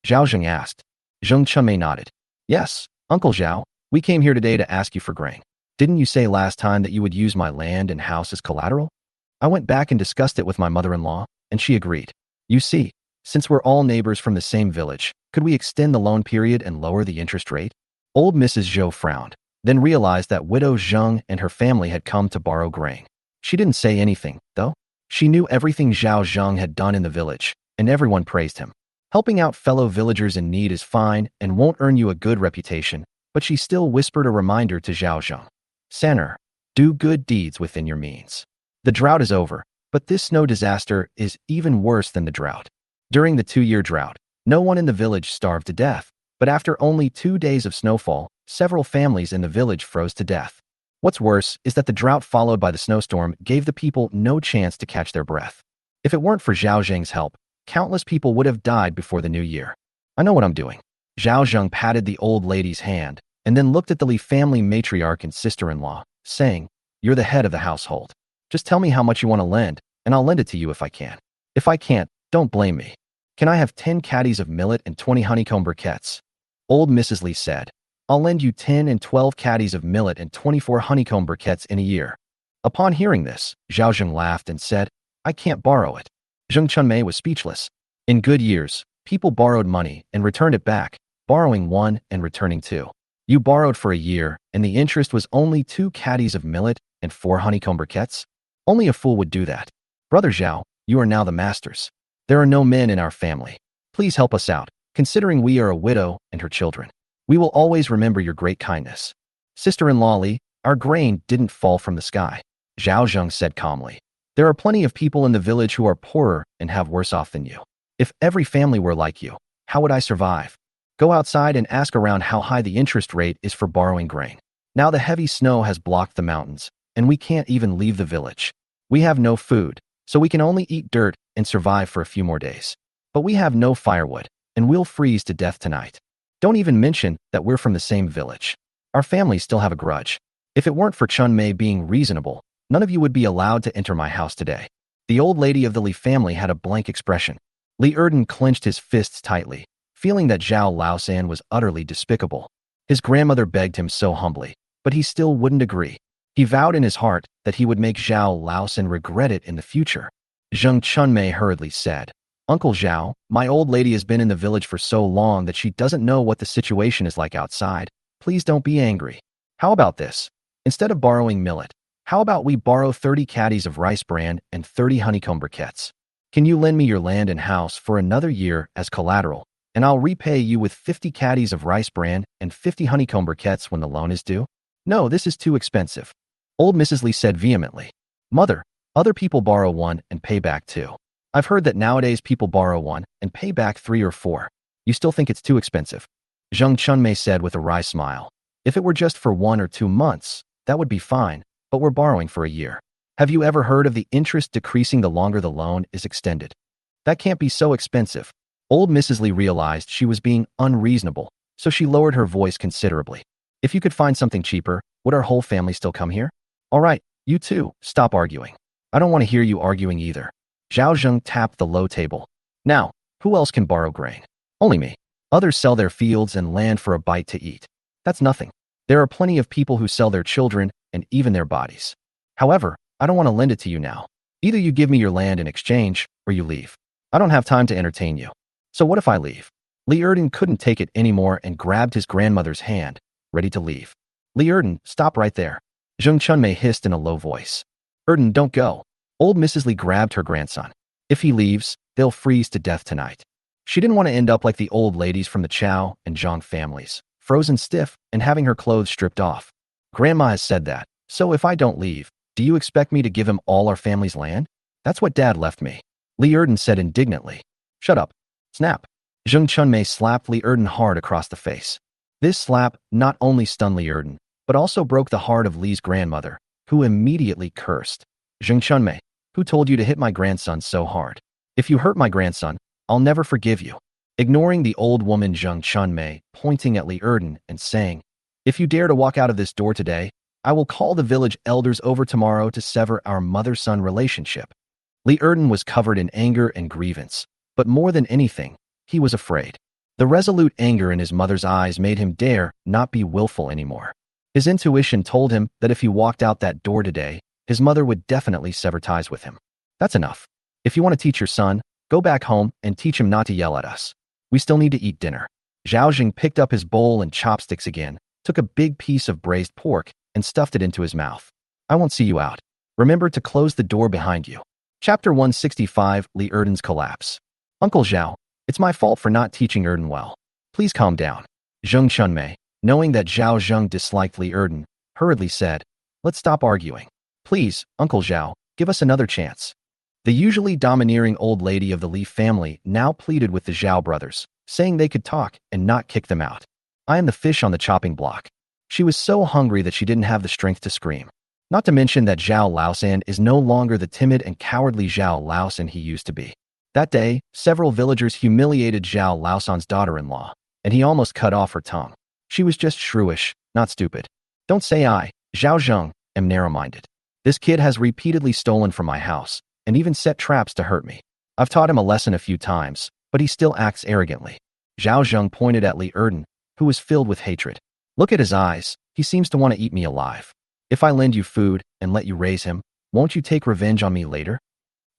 Zhao Zheng asked. Zheng Chunmei nodded. "Yes, Uncle Zhao, we came here today to ask you for grain. Didn't you say last time that you would use my land and house as collateral? I went back and discussed it with my mother-in-law, and she agreed. You see, since we're all neighbors from the same village, could we extend the loan period and lower the interest rate?" Old Mrs. Zhou frowned, then realized that Widow Zheng and her family had come to borrow grain. She didn't say anything, though. She knew everything Zhao Zheng had done in the village, and everyone praised him. Helping out fellow villagers in need is fine and won't earn you a good reputation, but she still whispered a reminder to Zhao Zheng. "Sanner, do good deeds within your means. The drought is over, but this snow disaster is even worse than the drought. During the 2-year drought, no one in the village starved to death, but after only 2 days of snowfall, several families in the village froze to death. What's worse is that the drought followed by the snowstorm gave the people no chance to catch their breath. If it weren't for Zhao Zheng's help, countless people would have died before the new year. I know what I'm doing." Zhao Zheng patted the old lady's hand and then looked at the Li family matriarch and sister-in-law, saying, "You're the head of the household. Just tell me how much you want to lend, and I'll lend it to you if I can. If I can't, don't blame me. Can I have 10 caddies of millet and 20 honeycomb briquettes?" Old Mrs. Li said, "I'll lend you 10 and 12 caddies of millet and 24 honeycomb briquettes in a year." Upon hearing this, Zhao Zheng laughed and said, "I can't borrow it." Zheng Chunmei was speechless. In good years, people borrowed money and returned it back, borrowing 1 and returning 2. You borrowed for a year, and the interest was only 2 caddies of millet and 4 honeycomb briquettes? Only a fool would do that. Brother Zhao, you are now the masters. There are no men in our family. Please help us out, considering we are a widow and her children. We will always remember your great kindness. Sister-in-law Li, our grain didn't fall from the sky. Zhao Zheng said calmly. There are plenty of people in the village who are poorer and have worse off than you. If every family were like you, how would I survive? Go outside and ask around how high the interest rate is for borrowing grain. Now the heavy snow has blocked the mountains, and we can't even leave the village. We have no food, so we can only eat dirt and survive for a few more days. But we have no firewood, and we'll freeze to death tonight. Don't even mention that we're from the same village. Our families still have a grudge. If it weren't for Chunmei being reasonable, none of you would be allowed to enter my house today." The old lady of the Li family had a blank expression. Li Erden clenched his fists tightly, feeling that Zhao Laosan was utterly despicable. His grandmother begged him so humbly, but he still wouldn't agree. He vowed in his heart that he would make Zhao Laosan regret it in the future. Zheng Chunmei hurriedly said, "Uncle Zhao, my old lady has been in the village for so long that she doesn't know what the situation is like outside. Please don't be angry. How about this? Instead of borrowing millet, how about we borrow 30 caddies of rice bran and 30 honeycomb briquettes? Can you lend me your land and house for another year as collateral, and I'll repay you with 50 caddies of rice bran and 50 honeycomb briquettes when the loan is due?" "No, this is too expensive," old Mrs. Li said vehemently. "Mother, other people borrow one and pay back two. I've heard that nowadays people borrow one and pay back 3 or 4. You still think it's too expensive?" Zheng Chunmei said with a wry smile. "If it were just for 1 or 2 months, that would be fine, but we're borrowing for a year. Have you ever heard of the interest decreasing the longer the loan is extended? That can't be so expensive." Old Mrs. Li realized she was being unreasonable, so she lowered her voice considerably. "If you could find something cheaper, would our whole family still come here?" "All right, you two, stop arguing. I don't want to hear you arguing either." Zhao Zheng tapped the low table. "Now, who else can borrow grain?" "Only me. Others sell their fields and land for a bite to eat. That's nothing. There are plenty of people who sell their children and even their bodies. However, I don't want to lend it to you now. Either you give me your land in exchange, or you leave. I don't have time to entertain you. So what if I leave?" Li Erden couldn't take it anymore and grabbed his grandmother's hand, ready to leave. "Li Erden, stop right there," Zheng Chunmei hissed in a low voice. "Erden, don't go." Old Mrs. Li grabbed her grandson. "If he leaves, they'll freeze to death tonight." She didn't want to end up like the old ladies from the Chao and Zhang families, frozen stiff and having her clothes stripped off. "Grandma has said that, so if I don't leave, do you expect me to give him all our family's land? That's what Dad left me," Li Erden said indignantly. "Shut up. Snap." Zheng Chunmei slapped Li Erden hard across the face. This slap not only stunned Li Erden, but also broke the heart of Li's grandmother, who immediately cursed. "Zheng Chunmei, who told you to hit my grandson so hard? If you hurt my grandson, I'll never forgive you." Ignoring the old woman, Zheng Chunmei, pointing at Li Erden and saying, "If you dare to walk out of this door today, I will call the village elders over tomorrow to sever our mother-son relationship." Li Erden was covered in anger and grievance, but more than anything, he was afraid. The resolute anger in his mother's eyes made him dare not be willful anymore. His intuition told him that if he walked out that door today, his mother would definitely sever ties with him. "That's enough. If you want to teach your son, go back home and teach him not to yell at us. We still need to eat dinner." Zhao Zheng picked up his bowl and chopsticks again, took a big piece of braised pork, and stuffed it into his mouth. "I won't see you out. Remember to close the door behind you." Chapter 165, Li Erden's Collapse. "Uncle Zhao, it's my fault for not teaching Erden well. Please calm down." Zheng Chunmei, knowing that Zhao Zheng disliked Li Erden, hurriedly said, "Let's stop arguing. Please, Uncle Zhao, give us another chance." The usually domineering old lady of the Li family now pleaded with the Zhao brothers, saying they could talk and not kick them out. "I am the fish on the chopping block." She was so hungry that she didn't have the strength to scream. Not to mention that Zhao Laosan is no longer the timid and cowardly Zhao Laosan he used to be. That day, several villagers humiliated Zhao Laosan's daughter-in-law, and he almost cut off her tongue. She was just shrewish, not stupid. "Don't say I, Zhao Zheng, am narrow-minded. This kid has repeatedly stolen from my house, and even set traps to hurt me. I've taught him a lesson a few times, but he still acts arrogantly." Zhao Zheng pointed at Li Erden, who was filled with hatred. "Look at his eyes. He seems to want to eat me alive. If I lend you food and let you raise him, won't you take revenge on me later?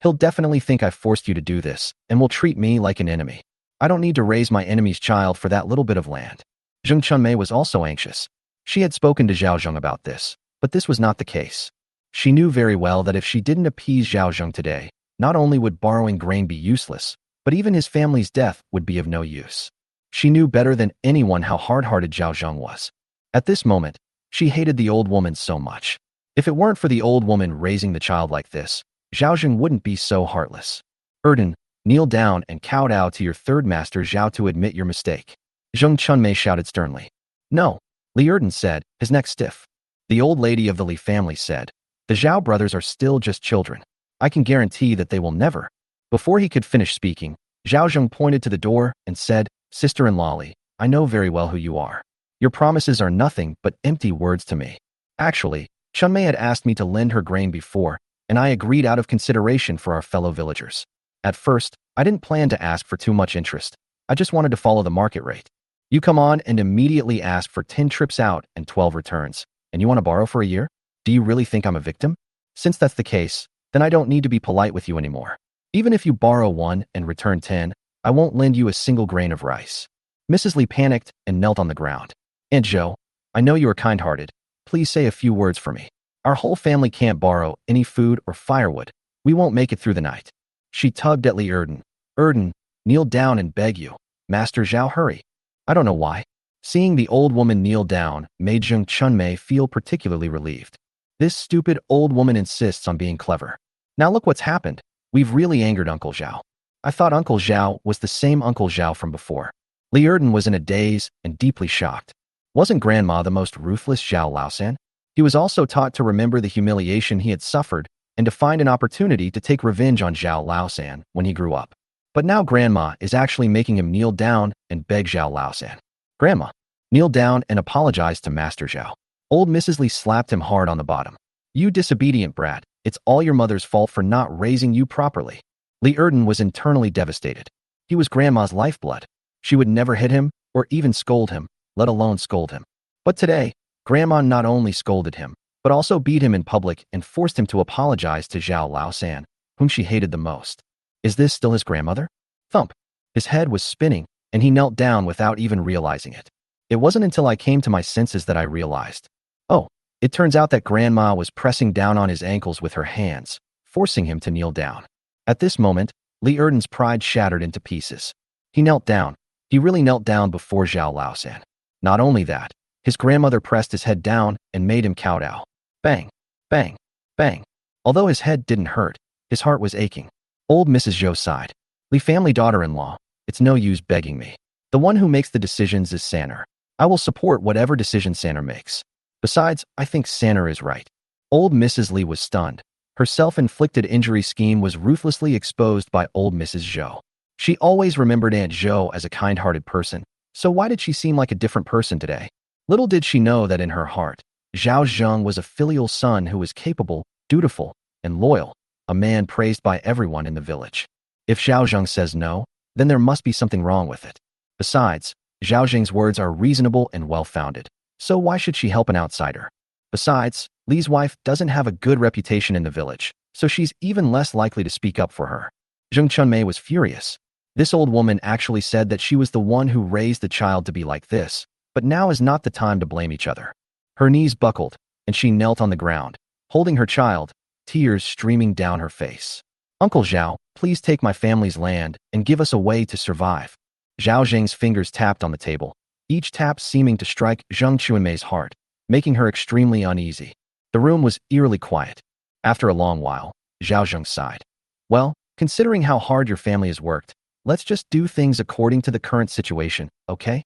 He'll definitely think I forced you to do this, and will treat me like an enemy. I don't need to raise my enemy's child for that little bit of land." Zheng Chunmei was also anxious. She had spoken to Zhao Zheng about this, but this was not the case. She knew very well that if she didn't appease Zhao Zheng today, not only would borrowing grain be useless, but even his family's death would be of no use. She knew better than anyone how hard-hearted Zhao Zheng was. At this moment, she hated the old woman so much. If it weren't for the old woman raising the child like this, Zhao Zheng wouldn't be so heartless. "Erden, kneel down and kowtow to your third master Zhao to admit your mistake." Zheng Chunmei shouted sternly. "No," Li Erden said, his neck stiff. The old lady of the Li family said, "The Zhao brothers are still just children. I can guarantee that they will never." Before he could finish speaking, Zhao Zheng pointed to the door and said, "Sister-in-law Li, I know very well who you are. Your promises are nothing but empty words to me. Actually, Chunmei had asked me to lend her grain before, and I agreed out of consideration for our fellow villagers. At first, I didn't plan to ask for too much interest, I just wanted to follow the market rate. You come on and immediately ask for 10 trips out and 12 returns, and you want to borrow for a year? Do you really think I'm a victim? Since that's the case, then I don't need to be polite with you anymore. Even if you borrow 1 and return 10, I won't lend you a single grain of rice. Mrs. Li panicked and knelt on the ground. Aunt Zhou, I know you are kind-hearted. Please say a few words for me. Our whole family can't borrow any food or firewood. We won't make it through the night. She tugged at Li Erden. Erden, kneel down and beg you. Master Zhao, hurry. I don't know why. Seeing the old woman kneel down made Zheng Chunmei feel particularly relieved. This stupid old woman insists on being clever. Now look what's happened. We've really angered Uncle Zhao. I thought Uncle Zhao was the same Uncle Zhao from before. Li Erden was in a daze and deeply shocked. Wasn't Grandma the most ruthless Zhao Laosan? He was also taught to remember the humiliation he had suffered and to find an opportunity to take revenge on Zhao Laosan when he grew up. But now Grandma is actually making him kneel down and beg Zhao Laosan. Grandma, kneel down and apologize to Master Zhao. Old Mrs. Li slapped him hard on the bottom. You disobedient brat, it's all your mother's fault for not raising you properly. Li Erden was internally devastated. He was Grandma's lifeblood. She would never hit him or even scold him, let alone scold him. But today, Grandma not only scolded him, but also beat him in public and forced him to apologize to Zhao Laosan, whom she hated the most. Is this still his grandmother? Thump. His head was spinning, and he knelt down without even realizing it. It wasn't until I came to my senses that I realized. Oh, it turns out that Grandma was pressing down on his ankles with her hands, forcing him to kneel down. At this moment, Li Erden's pride shattered into pieces. He knelt down. He really knelt down before Zhao Laosan. Not only that, his grandmother pressed his head down and made him kowtow. Bang, bang, bang. Although his head didn't hurt, his heart was aching. Old Mrs. Zhou sighed. Li family daughter-in-law, it's no use begging me. The one who makes the decisions is Sanner. I will support whatever decision Sanner makes. Besides, I think Sanner is right. Old Mrs. Li was stunned. Her self-inflicted injury scheme was ruthlessly exposed by old Mrs. Zhou. She always remembered Aunt Zhou as a kind-hearted person, so why did she seem like a different person today? Little did she know that in her heart, Zhao Zheng was a filial son who was capable, dutiful, and loyal, a man praised by everyone in the village. If Zhao Zheng says no, then there must be something wrong with it. Besides, Zhao Zheng's words are reasonable and well-founded, so why should she help an outsider? Besides, Li's wife doesn't have a good reputation in the village, so she's even less likely to speak up for her. Zheng Chunmei was furious. This old woman actually said that she was the one who raised the child to be like this, but now is not the time to blame each other. Her knees buckled, and she knelt on the ground, holding her child, tears streaming down her face. Uncle Zhao, please take my family's land and give us a way to survive. Zhao Zheng's fingers tapped on the table, each tap seeming to strike Zheng Chunmei's heart, making her extremely uneasy. The room was eerily quiet. After a long while, Zhao Zheng sighed. Well, considering how hard your family has worked, let's just do things according to the current situation, okay?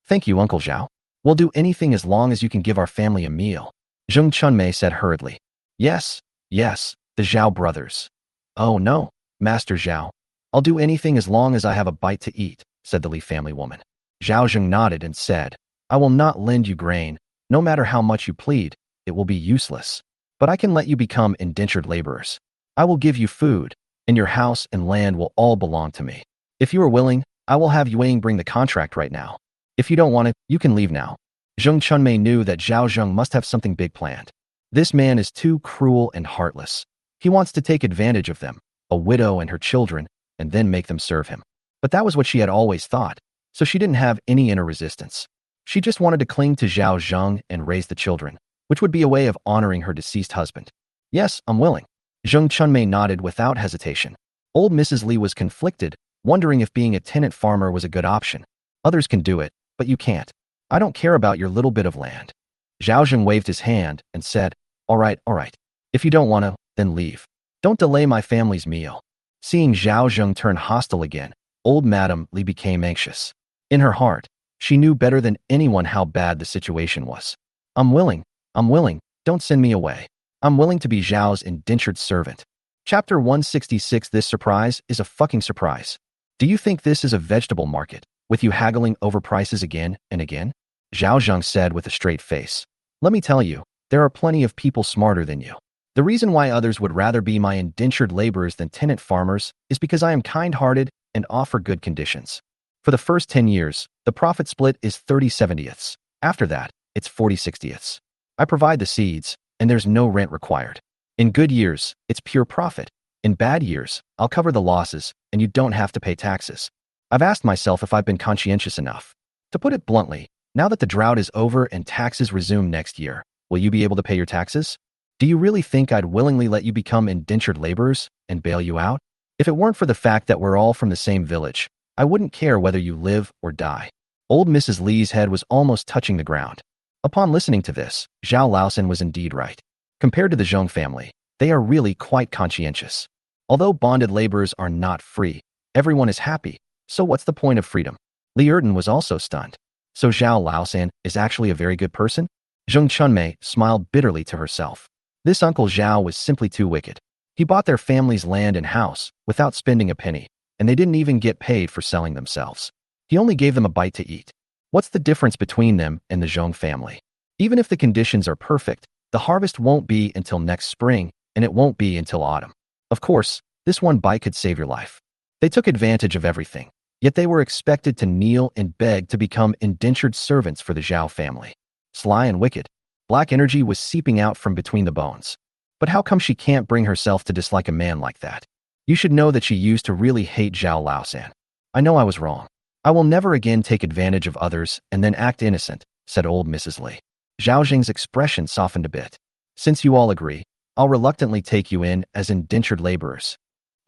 Thank you, Uncle Zhao. We'll do anything as long as you can give our family a meal. Zheng Chunmei said hurriedly. Yes, yes, the Zhao brothers. Oh no, Master Zhao. I'll do anything as long as I have a bite to eat, said the Li family woman. Zhao Zheng nodded and said, I will not lend you grain. No matter how much you plead, it will be useless. But I can let you become indentured laborers. I will give you food, and your house and land will all belong to me. If you are willing, I will have Yuang bring the contract right now. If you don't want it, you can leave now. Zheng Chunmei knew that Zhao Zheng must have something big planned. This man is too cruel and heartless. He wants to take advantage of them, a widow and her children, and then make them serve him. But that was what she had always thought, so she didn't have any inner resistance. She just wanted to cling to Zhao Zheng and raise the children, which would be a way of honoring her deceased husband. Yes, I'm willing. Zheng Chunmei nodded without hesitation. Old Mrs. Li was conflicted, wondering if being a tenant farmer was a good option. Others can do it, but you can't. I don't care about your little bit of land. Zhao Zheng waved his hand and said, all right. If you don't want to, then leave. Don't delay my family's meal. Seeing Zhao Zheng turn hostile again, old Madame Li became anxious. In her heart, she knew better than anyone how bad the situation was. I'm willing. Don't send me away. I'm willing to be Zhao's indentured servant. Chapter 166. This surprise is a fucking surprise. Do you think this is a vegetable market, with you haggling over prices again and again? Zhao Zheng said with a straight face. Let me tell you, there are plenty of people smarter than you. The reason why others would rather be my indentured laborers than tenant farmers is because I am kind-hearted and offer good conditions. For the first 10 years, the profit split is 30/70ths. After that, it's 40/60ths. I provide the seeds, and there's no rent required. In good years, it's pure profit. In bad years, I'll cover the losses, and you don't have to pay taxes. I've asked myself if I've been conscientious enough. To put it bluntly, now that the drought is over and taxes resume next year, will you be able to pay your taxes? Do you really think I'd willingly let you become indentured laborers and bail you out? If it weren't for the fact that we're all from the same village, I wouldn't care whether you live or die. Old Mrs. Li's head was almost touching the ground. Upon listening to this, Zhao Laosan was indeed right. Compared to the Zheng family, they are really quite conscientious. Although bonded laborers are not free, everyone is happy, so what's the point of freedom? Li Erden was also stunned. So Zhao Laosan is actually a very good person? Zheng Chunmei smiled bitterly to herself. This Uncle Zhao was simply too wicked. He bought their family's land and house without spending a penny, and they didn't even get paid for selling themselves. He only gave them a bite to eat. What's the difference between them and the Zheng family? Even if the conditions are perfect, the harvest won't be until next spring, and it won't be until autumn. Of course, this one bite could save your life. They took advantage of everything, yet they were expected to kneel and beg to become indentured servants for the Zhao family. Sly and wicked. Black energy was seeping out from between the bones. But how come she can't bring herself to dislike a man like that? You should know that she used to really hate Zhao Laosan. I know I was wrong. I will never again take advantage of others and then act innocent, said old Mrs. Li. Zhao Zheng's expression softened a bit. Since you all agree, I'll reluctantly take you in as indentured laborers.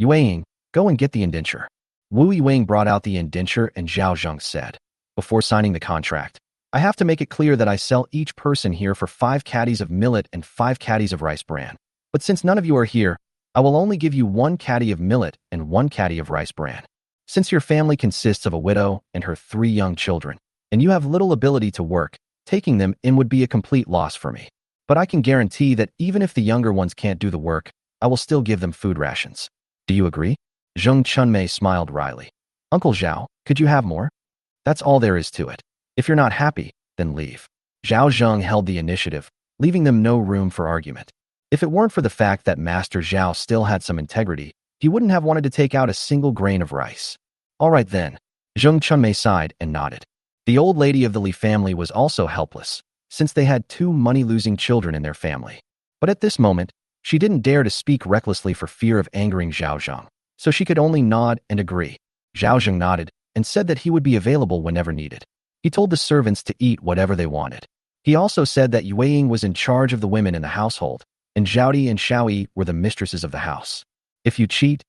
Yueying, go and get the indenture. Wu Yueying brought out the indenture and Zhao Zheng said, before signing the contract, I have to make it clear that I sell each person here for 5 caddies of millet and 5 caddies of rice bran. But since none of you are here, I will only give you 1 caddy of millet and 1 caddy of rice bran. Since your family consists of a widow and her 3 young children, and you have little ability to work, taking them in would be a complete loss for me. But I can guarantee that even if the younger ones can't do the work, I will still give them food rations. Do you agree? Zheng Chunmei smiled wryly. Uncle Zhao, could you have more? That's all there is to it. If you're not happy, then leave. Zhao Zheng held the initiative, leaving them no room for argument. If it weren't for the fact that Master Zhao still had some integrity, he wouldn't have wanted to take out a single grain of rice. All right then. Zheng Chunmei sighed and nodded. The old lady of the Li family was also helpless, since they had 2 money-losing children in their family. But at this moment, she didn't dare to speak recklessly for fear of angering Zhao Zheng, so she could only nod and agree. Zhao Zheng nodded and said that he would be available whenever needed. He told the servants to eat whatever they wanted. He also said that Yueying was in charge of the women in the household, and Zhaodi and Xiaoyi were the mistresses of the house. If you cheat,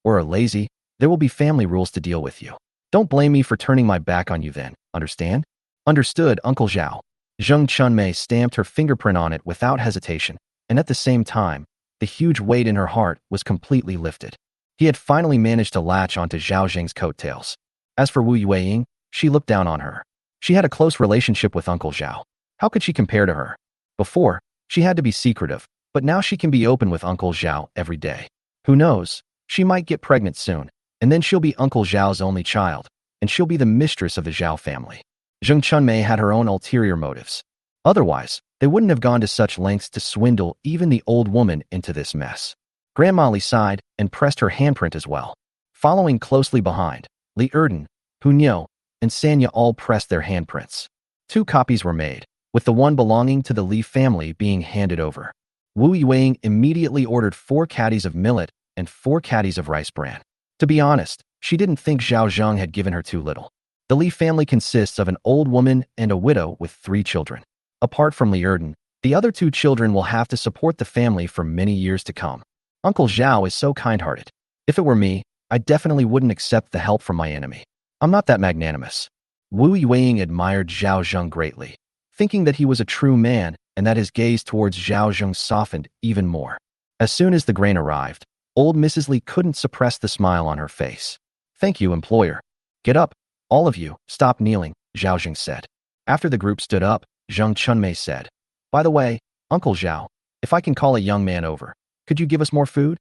or are lazy, there will be family rules to deal with you. Don't blame me for turning my back on you then, understand? Understood, Uncle Zhao. Zheng Chunmei stamped her fingerprint on it without hesitation, and at the same time, the huge weight in her heart was completely lifted. He had finally managed to latch onto Zhao Zheng's coattails. As for Wu Yueying, she looked down on her. She had a close relationship with Uncle Zhao. How could she compare to her? Before, she had to be secretive, but now she can be open with Uncle Zhao every day. Who knows? She might get pregnant soon, and then she'll be Uncle Zhao's only child, and she'll be the mistress of the Zhao family. Zheng Chunmei had her own ulterior motives. Otherwise, they wouldn't have gone to such lengths to swindle even the old woman into this mess. Grandma Li sighed and pressed her handprint as well. Following closely behind, Li Erden, Hunyo, and Sanya all pressed their handprints. 2 copies were made, with the one belonging to the Li family being handed over. Wu Yueying immediately ordered 4 caddies of millet and 4 caddies of rice bran. To be honest, she didn't think Zhao Zheng had given her too little. The Li family consists of an old woman and a widow with 3 children. Apart from Li Erden, the other 2 children will have to support the family for many years to come. Uncle Zhao is so kind-hearted. If it were me, I definitely wouldn't accept the help from my enemy. I'm not that magnanimous. Wu Yueying admired Zhao Zheng greatly, thinking that he was a true man and that his gaze towards Zhao Zheng softened even more. As soon as the grain arrived, old Mrs. Li couldn't suppress the smile on her face. Thank you, employer. Get up. All of you, stop kneeling, Zhao Zheng said. After the group stood up, Zheng Chunmei said, By the way, Uncle Zhao, if I can call a young man over, could you give us more food?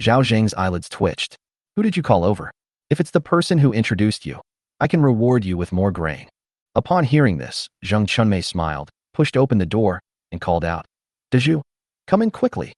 Zhao Zheng's eyelids twitched. Who did you call over? If it's the person who introduced you, I can reward you with more grain. Upon hearing this, Zheng Chunmei smiled, pushed open the door, and called out, Daju, come in quickly.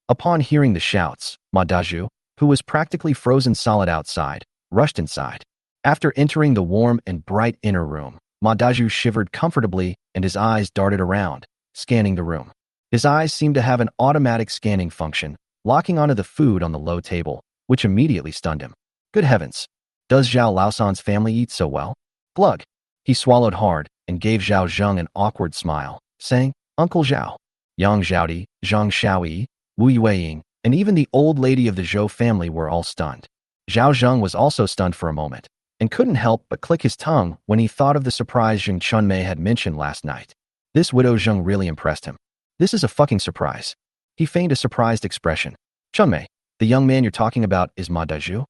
Upon hearing the shouts, Ma Daju, who was practically frozen solid outside, rushed inside. After entering the warm and bright inner room, Ma Dazhu shivered comfortably and his eyes darted around, scanning the room. His eyes seemed to have an automatic scanning function, locking onto the food on the low table, which immediately stunned him. Good heavens! Does Zhao Laosan's family eat so well? Glug! He swallowed hard and gave Zhao Zheng an awkward smile, saying, Uncle Zhao. Yang Zhaodi, Zhang Xiaoyi, Wu Yueying, and even the old lady of the Zhou family were all stunned. Zhao Zheng was also stunned for a moment, and couldn't help but click his tongue when he thought of the surprise Zheng Chunmei had mentioned last night. This widow Zheng really impressed him. This is a fucking surprise. He feigned a surprised expression. Chunmei, the young man you're talking about is Ma Dazhu?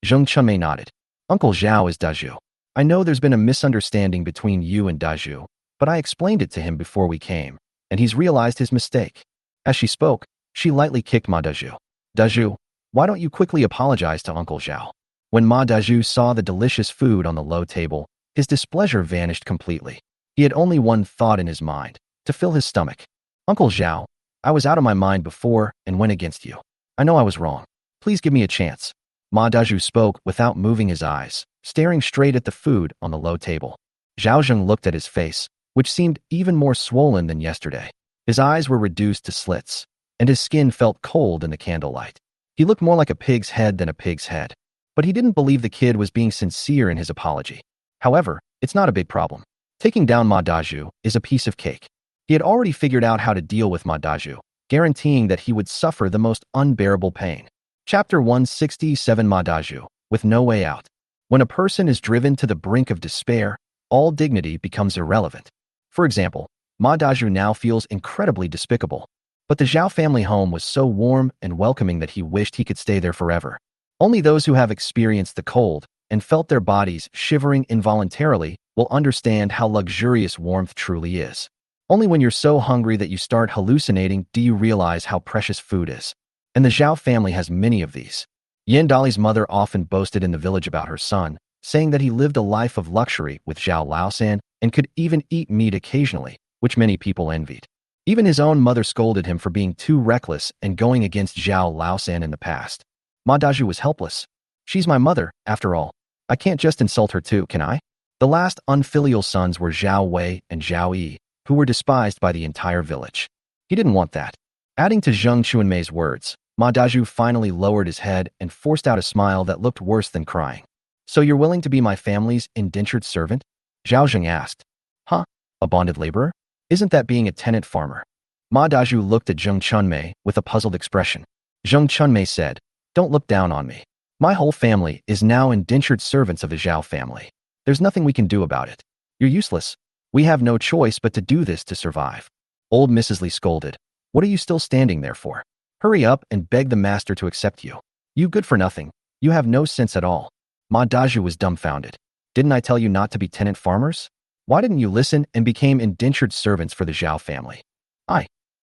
Zheng Chunmei nodded. Uncle Zhao is Dazhu. I know there's been a misunderstanding between you and Dazhu, but I explained it to him before we came, and he's realized his mistake. As she spoke, she lightly kicked Ma Dazhu. Dazhu, why don't you quickly apologize to Uncle Zhao? When Ma Dazhu saw the delicious food on the low table, his displeasure vanished completely. He had only one thought in his mind, to fill his stomach. Uncle Zhao, I was out of my mind before and went against you. I know I was wrong. Please give me a chance. Ma Dazhu spoke without moving his eyes, staring straight at the food on the low table. Zhao Zheng looked at his face, which seemed even more swollen than yesterday. His eyes were reduced to slits, and his skin felt cold in the candlelight. He looked more like a pig's head than a pig's head. But he didn't believe the kid was being sincere in his apology. However, it's not a big problem. Taking down Ma Dazhu is a piece of cake. He had already figured out how to deal with Ma Dazhu, guaranteeing that he would suffer the most unbearable pain. Chapter 167 Ma Dazhu, with no way out. When a person is driven to the brink of despair, all dignity becomes irrelevant. For example, Ma Dazhu now feels incredibly despicable. But the Zhao family home was so warm and welcoming that he wished he could stay there forever. Only those who have experienced the cold and felt their bodies shivering involuntarily will understand how luxurious warmth truly is. Only when you're so hungry that you start hallucinating do you realize how precious food is. And the Zhao family has many of these. Yan Dali's mother often boasted in the village about her son, saying that he lived a life of luxury with Zhao Laosan and could even eat meat occasionally, which many people envied. Even his own mother scolded him for being too reckless and going against Zhao Laosan in the past. Ma Dazhu was helpless. She's my mother, after all. I can't just insult her too, can I? The last unfilial sons were Zhao Wei and Zhao Yi, who were despised by the entire village. He didn't want that. Adding to Zheng Chuanmei's words, Ma Dazhu finally lowered his head and forced out a smile that looked worse than crying. So you're willing to be my family's indentured servant? Zhao Zheng asked. Huh? A bonded laborer? Isn't that being a tenant farmer? Ma Dazhu looked at Zheng Chunmei with a puzzled expression. Zheng Chunmei said, Don't look down on me. My whole family is now indentured servants of the Zhao family. There's nothing we can do about it. You're useless. We have no choice but to do this to survive. Old Mrs. Li scolded. What are you still standing there for? Hurry up and beg the master to accept you. You good for nothing. You have no sense at all. Ma Dazhu was dumbfounded. Didn't I tell you not to be tenant farmers? Why didn't you listen and became indentured servants for the Zhao family?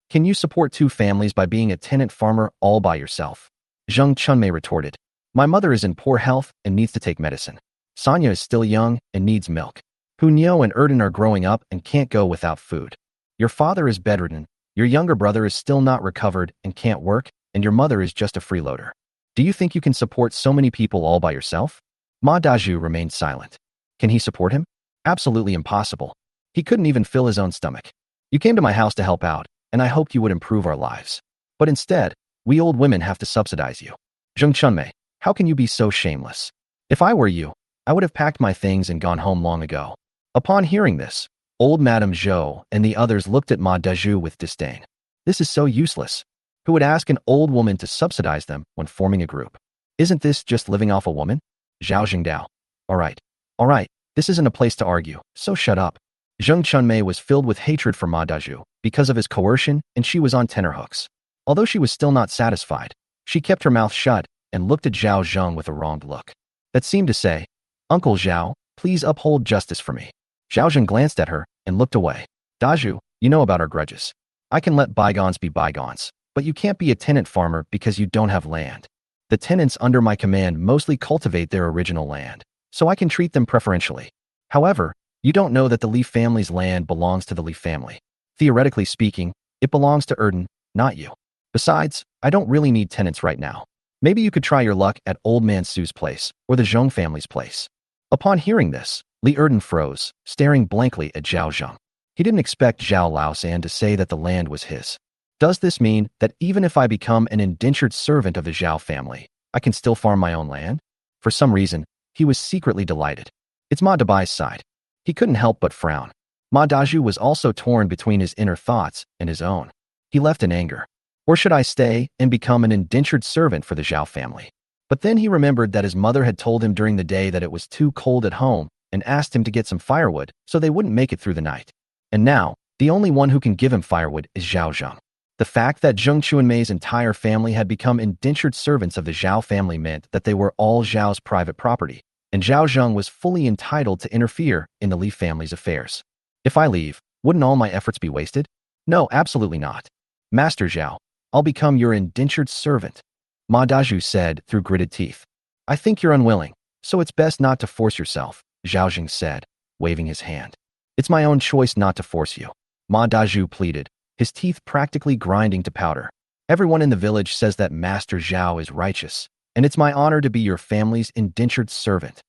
Can you support two families by being a tenant farmer all by yourself? Zheng Chunmei retorted. My mother is in poor health and needs to take medicine. Sonia is still young and needs milk. Hunyo and Erden are growing up and can't go without food. Your father is bedridden, your younger brother is still not recovered and can't work, and your mother is just a freeloader. Do you think you can support so many people all by yourself? Ma Dazhu remained silent. Can he support him? Absolutely impossible. He couldn't even fill his own stomach. You came to my house to help out, and I hoped you would improve our lives. But instead, we old women have to subsidize you. Zheng Chunmei, how can you be so shameless? If I were you, I would have packed my things and gone home long ago. Upon hearing this, old Madame Zhou and the others looked at Ma Dazhu with disdain. This is so useless. Who would ask an old woman to subsidize them when forming a group? Isn't this just living off a woman? Zhao Zhengdao. All right, this isn't a place to argue, so shut up. Zheng Chunmei was filled with hatred for Ma Dazhu because of his coercion, and she was on tenterhooks. Although she was still not satisfied, she kept her mouth shut and looked at Zhao Zheng with a wronged look. That seemed to say, Uncle Zhao, please uphold justice for me. Zhao Zheng glanced at her and looked away. Dazhu, you know about our grudges. I can let bygones be bygones, but you can't be a tenant farmer because you don't have land. The tenants under my command mostly cultivate their original land, so I can treat them preferentially. However, you don't know that the Li family's land belongs to the Li family. Theoretically speaking, it belongs to Erden, not you. Besides, I don't really need tenants right now. Maybe you could try your luck at Old Man Su's place or the Zheng family's place. Upon hearing this, Li Erden froze, staring blankly at Zhao Zheng. He didn't expect Zhao Laosan to say that the land was his. Does this mean that even if I become an indentured servant of the Zhao family, I can still farm my own land? For some reason, he was secretly delighted. It's Ma Dabai's side. He couldn't help but frown. Ma Daju was also torn between his inner thoughts and his own. He left in anger. Or should I stay and become an indentured servant for the Zhao family? But then he remembered that his mother had told him during the day that it was too cold at home and asked him to get some firewood so they wouldn't make it through the night. And now, the only one who can give him firewood is Zhao Zheng. The fact that Zheng Chuanmei's entire family had become indentured servants of the Zhao family meant that they were all Zhao's private property, and Zhao Zheng was fully entitled to interfere in the Li family's affairs. If I leave, wouldn't all my efforts be wasted? No, absolutely not. Master Zhao, I'll become your indentured servant, Ma Daju said through gritted teeth. I think you're unwilling, so it's best not to force yourself, Zhao Zheng said, waving his hand. It's my own choice not to force you, Ma Daju pleaded, his teeth practically grinding to powder. Everyone in the village says that Master Zhao is righteous, and it's my honor to be your family's indentured servant.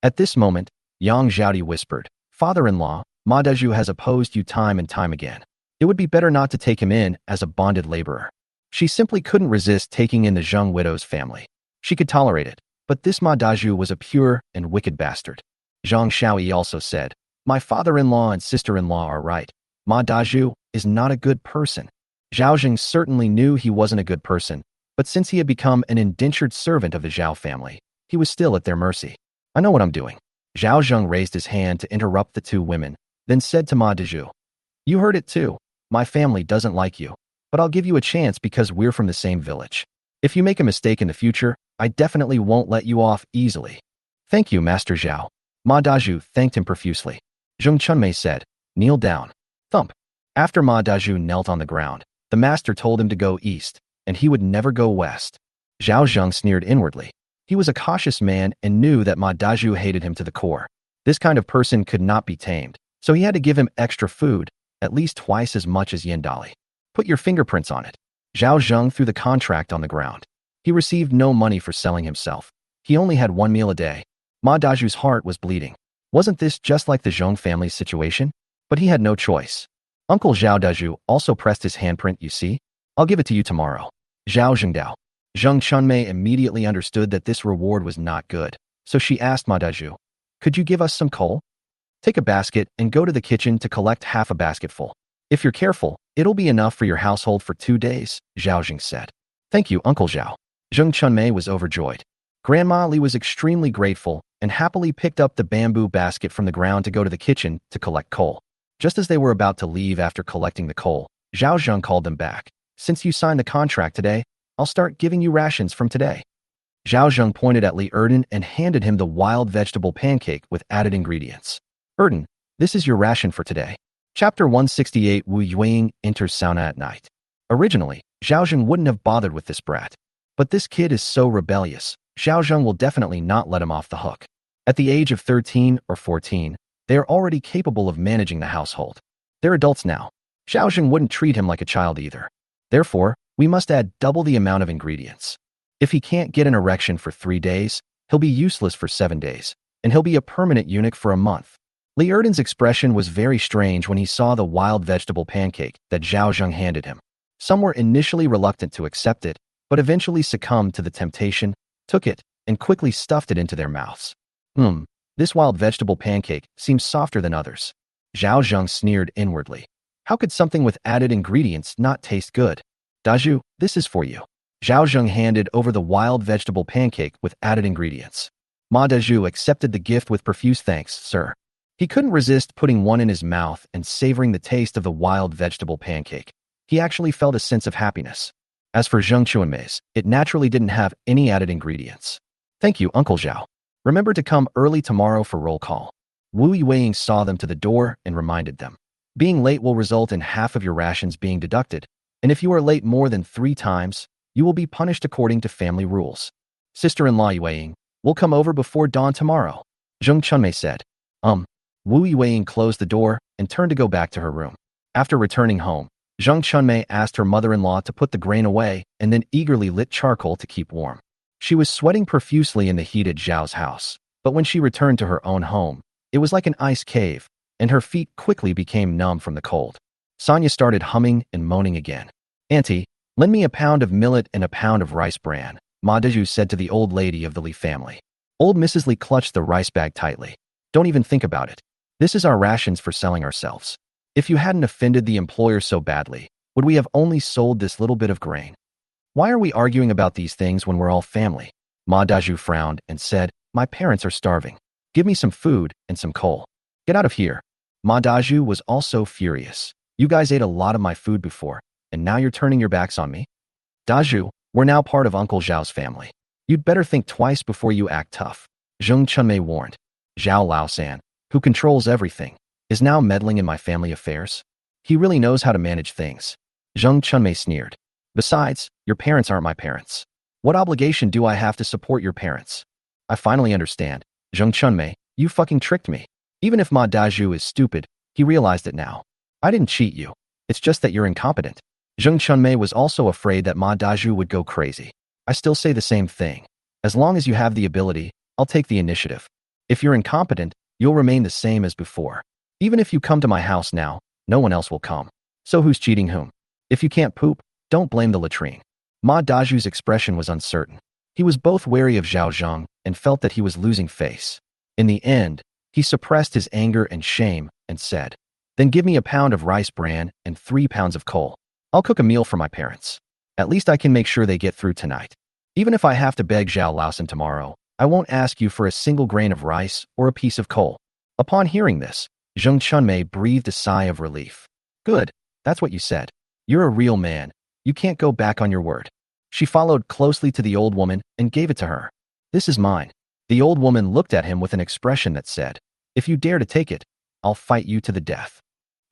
At this moment, Yang Zhaodi whispered, Father-in-law, Ma Daju has opposed you time and time again. It would be better not to take him in as a bonded laborer. She simply couldn't resist taking in the Zheng widow's family. She could tolerate it, but this Ma Daju was a pure and wicked bastard. Zhang Shaoyi also said, My father-in-law and sister-in-law are right. Ma Daju is not a good person. Zhao Zheng certainly knew he wasn't a good person, but since he had become an indentured servant of the Zhao family, he was still at their mercy. I know what I'm doing. Zhao Zheng raised his hand to interrupt the two women, then said to Ma Daju, You heard it too. My family doesn't like you, but I'll give you a chance because we're from the same village. If you make a mistake in the future, I definitely won't let you off easily. Thank you, Master Zhao. Ma Daju thanked him profusely. Zheng Chunmei said, Kneel down. Thump. After Ma Daju knelt on the ground, the master told him to go east, and he would never go west. Zhao Zheng sneered inwardly. He was a cautious man and knew that Ma Daju hated him to the core. This kind of person could not be tamed, so he had to give him extra food, at least twice as much as Yendali. Put your fingerprints on it. Zhao Zheng threw the contract on the ground. He received no money for selling himself. He only had one meal a day. Ma Daju's heart was bleeding. Wasn't this just like the Zheng family's situation? But he had no choice. Uncle Zhao Daju also pressed his handprint, you see? I'll give it to you tomorrow. Zhao Zhengdao. Zheng Chunmei immediately understood that this reward was not good, so she asked Ma Daju, Could you give us some coal? Take a basket and go to the kitchen to collect half a basketful. If you're careful, it'll be enough for your household for 2 days, Zhao Zheng said. Thank you, Uncle Zhao. Zheng Chunmei was overjoyed. Grandma Li was extremely grateful and happily picked up the bamboo basket from the ground to go to the kitchen to collect coal. Just as they were about to leave after collecting the coal, Zhao Zheng called them back. Since you signed the contract today, I'll start giving you rations from today. Zhao Zheng pointed at Li Erden and handed him the wild vegetable pancake with added ingredients. Erden, this is your ration for today. Chapter 168 Wu Yueying enters sauna at night. Originally, Zhao Zheng wouldn't have bothered with this brat. But this kid is so rebellious, Zhao Zheng will definitely not let him off the hook. At the age of 13 or 14, they are already capable of managing the household. They're adults now. Zhao Zheng wouldn't treat him like a child either. Therefore, we must add double the amount of ingredients. If he can't get an erection for 3 days, he'll be useless for 7 days, and he'll be a permanent eunuch for a month. Li Erden's expression was very strange when he saw the wild vegetable pancake that Zhao Zheng handed him. Some were initially reluctant to accept it, but eventually succumbed to the temptation, took it, and quickly stuffed it into their mouths. This wild vegetable pancake seems softer than others. Zhao Zheng sneered inwardly. How could something with added ingredients not taste good? Daju, this is for you. Zhao Zheng handed over the wild vegetable pancake with added ingredients. Ma Daju accepted the gift with profuse thanks, sir. He couldn't resist putting one in his mouth and savoring the taste of the wild vegetable pancake. He actually felt a sense of happiness. As for Zheng Chuanmei's, it naturally didn't have any added ingredients. Thank you, Uncle Zhao. Remember to come early tomorrow for roll call. Wu Yueying saw them to the door and reminded them. Being late will result in half of your rations being deducted, and if you are late more than 3 times, you will be punished according to family rules. Sister-in-law Yueying, we'll come over before dawn tomorrow, Zheng Chunmei said. Wu Yueying closed the door and turned to go back to her room. After returning home, Zheng Chunmei asked her mother-in-law to put the grain away and then eagerly lit charcoal to keep warm. She was sweating profusely in the heated Zhao's house, But when she returned to her own home, it was like an ice cave, and her feet quickly became numb from the cold. Sonia started humming and moaning again. "Auntie, lend me a pound of millet and a pound of rice bran," Ma Deju said to the old lady of the Li family. Old Mrs. Li clutched the rice bag tightly. "Don't even think about it. This is our rations for selling ourselves. If you hadn't offended the employer so badly, would we have only sold this little bit of grain? Why are we arguing about these things when we're all family?" Ma Daju frowned and said, "My parents are starving. Give me some food and some coal. Get out of here." Ma Daju was also furious. "You guys ate a lot of my food before, and now you're turning your backs on me? Daju, we're now part of Uncle Zhao's family. You'd better think twice before you act tough," Zheng Chunmei warned. "Zhao Laosan, who controls everything, is now meddling in my family affairs. He really knows how to manage things." Zheng Chunmei sneered. "Besides, your parents aren't my parents. What obligation do I have to support your parents?" "I finally understand. Zheng Chunmei, you fucking tricked me." Even if Ma Daju is stupid, he realized it now. "I didn't cheat you. It's just that you're incompetent." Zheng Chunmei was also afraid that Ma Daju would go crazy. "I still say the same thing. As long as you have the ability, I'll take the initiative. If you're incompetent, you'll remain the same as before. Even if you come to my house now, no one else will come. So who's cheating whom? If you can't poop, don't blame the latrine." Ma Daju's expression was uncertain. He was both wary of Zhao Zheng and felt that he was losing face. In the end, he suppressed his anger and shame and said, "Then give me a pound of rice bran and 3 pounds of coal. I'll cook a meal for my parents. At least I can make sure they get through tonight. Even if I have to beg Zhao Laosan tomorrow, I won't ask you for a single grain of rice or a piece of coal." Upon hearing this, Zheng Chunmei breathed a sigh of relief. "Good, that's what you said. You're a real man. You can't go back on your word." She followed closely to the old woman and gave it to her. "This is mine." The old woman looked at him with an expression that said, "If you dare to take it, I'll fight you to the death."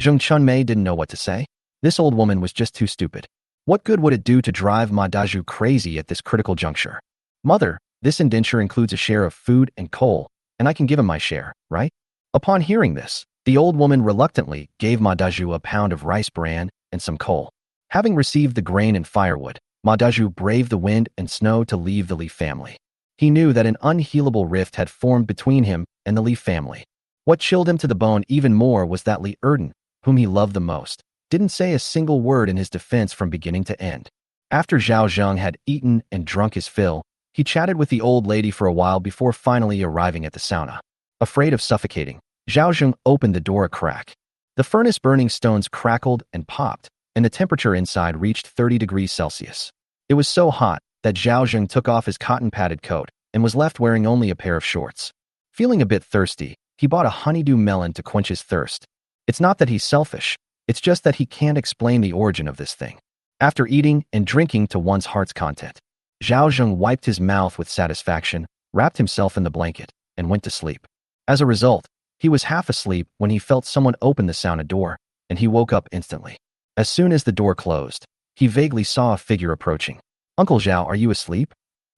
Zheng Chunmei didn't know what to say. This old woman was just too stupid. What good would it do to drive Ma Daju crazy at this critical juncture? "Mother, this indenture includes a share of food and coal, and I can give him my share, right?" Upon hearing this, the old woman reluctantly gave Ma Daju a pound of rice bran and some coal. Having received the grain and firewood, Ma Daju braved the wind and snow to leave the Li family. He knew that an unhealable rift had formed between him and the Li family. What chilled him to the bone even more was that Li Erden, whom he loved the most, didn't say a single word in his defense from beginning to end. After Zhao Zheng had eaten and drunk his fill, he chatted with the old lady for a while before finally arriving at the sauna. Afraid of suffocating, Zhao Zheng opened the door a crack. The furnace burning stones crackled and popped, and the temperature inside reached 30 degrees Celsius. It was so hot that Zhao Zheng took off his cotton-padded coat and was left wearing only a pair of shorts. Feeling a bit thirsty, he bought a honeydew melon to quench his thirst. It's not that he's selfish, it's just that he can't explain the origin of this thing. After eating and drinking to one's heart's content, Zhao Zheng wiped his mouth with satisfaction, wrapped himself in the blanket, and went to sleep. As a result, he was half asleep when he felt someone open the sauna door, and he woke up instantly. As soon as the door closed, he vaguely saw a figure approaching. "Uncle Zhao, are you asleep?"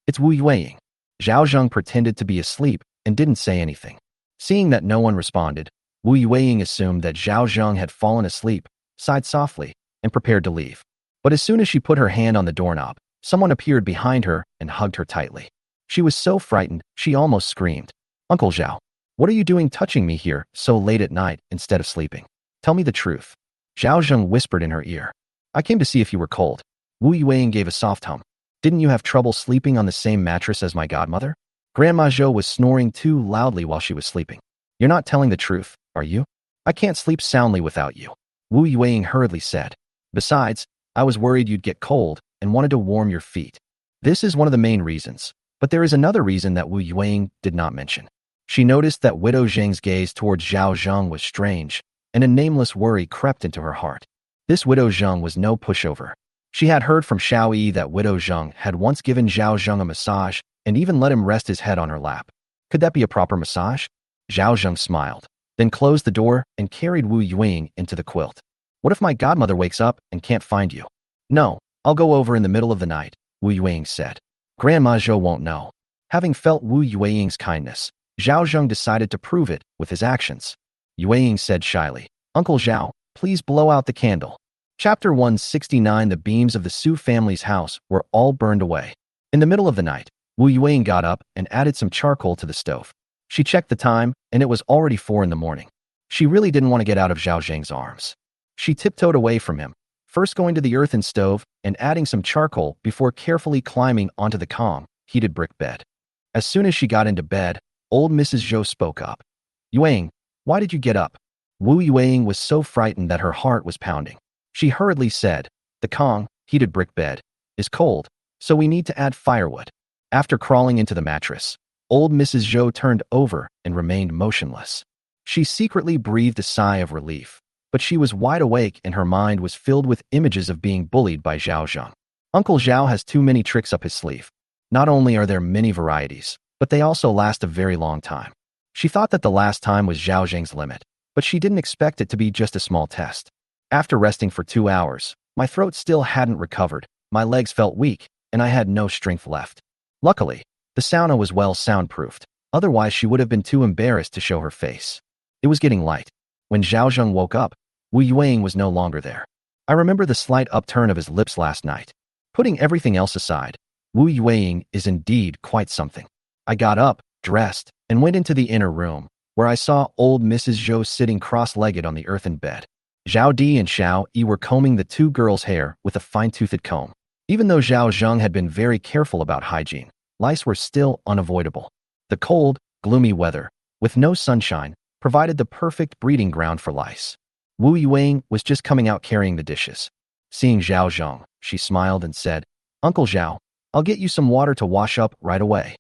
"It's Wu Yueying." Zhao Zheng pretended to be asleep and didn't say anything. Seeing that no one responded, Wu Yueying assumed that Zhao Zheng had fallen asleep, sighed softly, and prepared to leave. But as soon as she put her hand on the doorknob, someone appeared behind her and hugged her tightly. She was so frightened, she almost screamed. "Uncle Zhao, what are you doing touching me here so late at night instead of sleeping? Tell me the truth." Zhao Zheng whispered in her ear. "I came to see if you were cold." Wu Yueying gave a soft hum. "Didn't you have trouble sleeping on the same mattress as my godmother?" Grandma Zhou was snoring too loudly while she was sleeping. "You're not telling the truth, are you?" "I can't sleep soundly without you," Wu Yueying hurriedly said. "Besides, I was worried you'd get cold and wanted to warm your feet. This is one of the main reasons, but there is another reason that Wu Yueying did not mention." She noticed that Widow Zheng's gaze towards Zhao Zheng was strange, and a nameless worry crept into her heart. This Widow Zheng was no pushover. She had heard from Xiao Yi that Widow Zheng had once given Zhao Zheng a massage and even let him rest his head on her lap. Could that be a proper massage? Zhao Zheng smiled, then closed the door and carried Wu Yueying into the quilt. "What if my godmother wakes up and can't find you?" "No, I'll go over in the middle of the night," Wu Yueying said. "Grandma Zhou won't know." Having felt Wu Yueying's kindness, Zhao Zheng decided to prove it with his actions. Yueying said shyly, "Uncle Zhao, please blow out the candle." Chapter 169. The beams of the Su family's house were all burned away. In the middle of the night, Wu Yueying got up and added some charcoal to the stove. She checked the time, and it was already 4 in the morning. She really didn't want to get out of Zhao Zheng's arms. She tiptoed away from him, first going to the earthen stove and adding some charcoal before carefully climbing onto the calm, heated brick bed. As soon as she got into bed, old Mrs. Zhou spoke up. Yuang, why did you get up? Wu Yuang was so frightened that her heart was pounding. She hurriedly said, the Kong, heated brick bed, is cold, so we need to add firewood. After crawling into the mattress, old Mrs. Zhou turned over and remained motionless. She secretly breathed a sigh of relief, but she was wide awake and her mind was filled with images of being bullied by Zhao Zheng. Uncle Zhao has too many tricks up his sleeve. Not only are there many varieties, but they also last a very long time. She thought that the last time was Zhao Zheng's limit, but she didn't expect it to be just a small test. After resting for 2 hours, my throat still hadn't recovered, my legs felt weak, and I had no strength left. Luckily, the sauna was well soundproofed, otherwise she would have been too embarrassed to show her face. It was getting light. When Zhao Zheng woke up, Wu Yuang was no longer there. I remember the slight upturn of his lips last night. Putting everything else aside, Wu Yuang is indeed quite something. I got up, dressed, and went into the inner room, where I saw old Mrs. Zhou sitting cross-legged on the earthen bed. Zhao Di and Xiao Yi were combing the two girls' hair with a fine-toothed comb. Even though Zhao Zheng had been very careful about hygiene, lice were still unavoidable. The cold, gloomy weather, with no sunshine, provided the perfect breeding ground for lice. Wu Yuang was just coming out carrying the dishes. Seeing Zhao Zheng, she smiled and said, Uncle Zhao, I'll get you some water to wash up right away.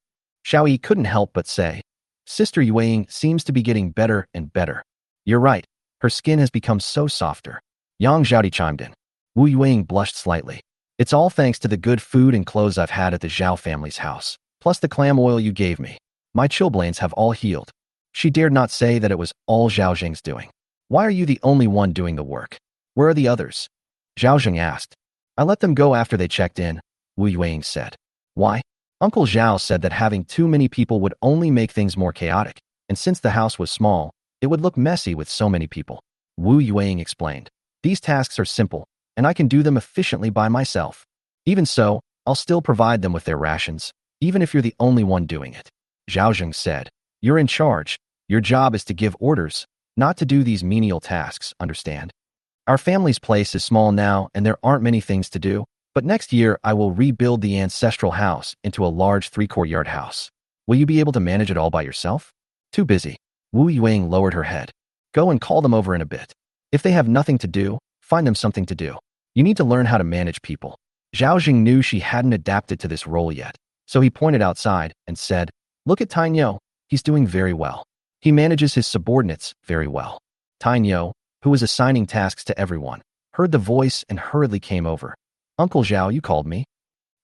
Xiao Yi couldn't help but say, Sister Yuang seems to be getting better and better. You're right, her skin has become so softer. Yang Zhaodi chimed in. Wu Yuang blushed slightly. It's all thanks to the good food and clothes I've had at the Zhao family's house, plus the clam oil you gave me. My chilblains have all healed. She dared not say that it was all Zhao Zheng's doing. Why are you the only one doing the work? Where are the others? Zhao Zheng asked. I let them go after they checked in, Wu Yuang said. Why? Uncle Zhao said that having too many people would only make things more chaotic, and since the house was small, it would look messy with so many people. Wu Yuang explained. These tasks are simple, and I can do them efficiently by myself. Even so, I'll still provide them with their rations, even if you're the only one doing it. Zhao Zheng said. You're in charge. Your job is to give orders, not to do these menial tasks, understand? Our family's place is small now and there aren't many things to do, but next year I will rebuild the ancestral house into a large 3-courtyard house. Will you be able to manage it all by yourself? Too busy. Wu Yuang lowered her head. Go and call them over in a bit. If they have nothing to do, find them something to do. You need to learn how to manage people. Zhao Zheng knew she hadn't adapted to this role yet, so he pointed outside and said, Look at Tainyo, he's doing very well. He manages his subordinates very well. Tainyo, who was assigning tasks to everyone, heard the voice and hurriedly came over. Uncle Zhao, you called me?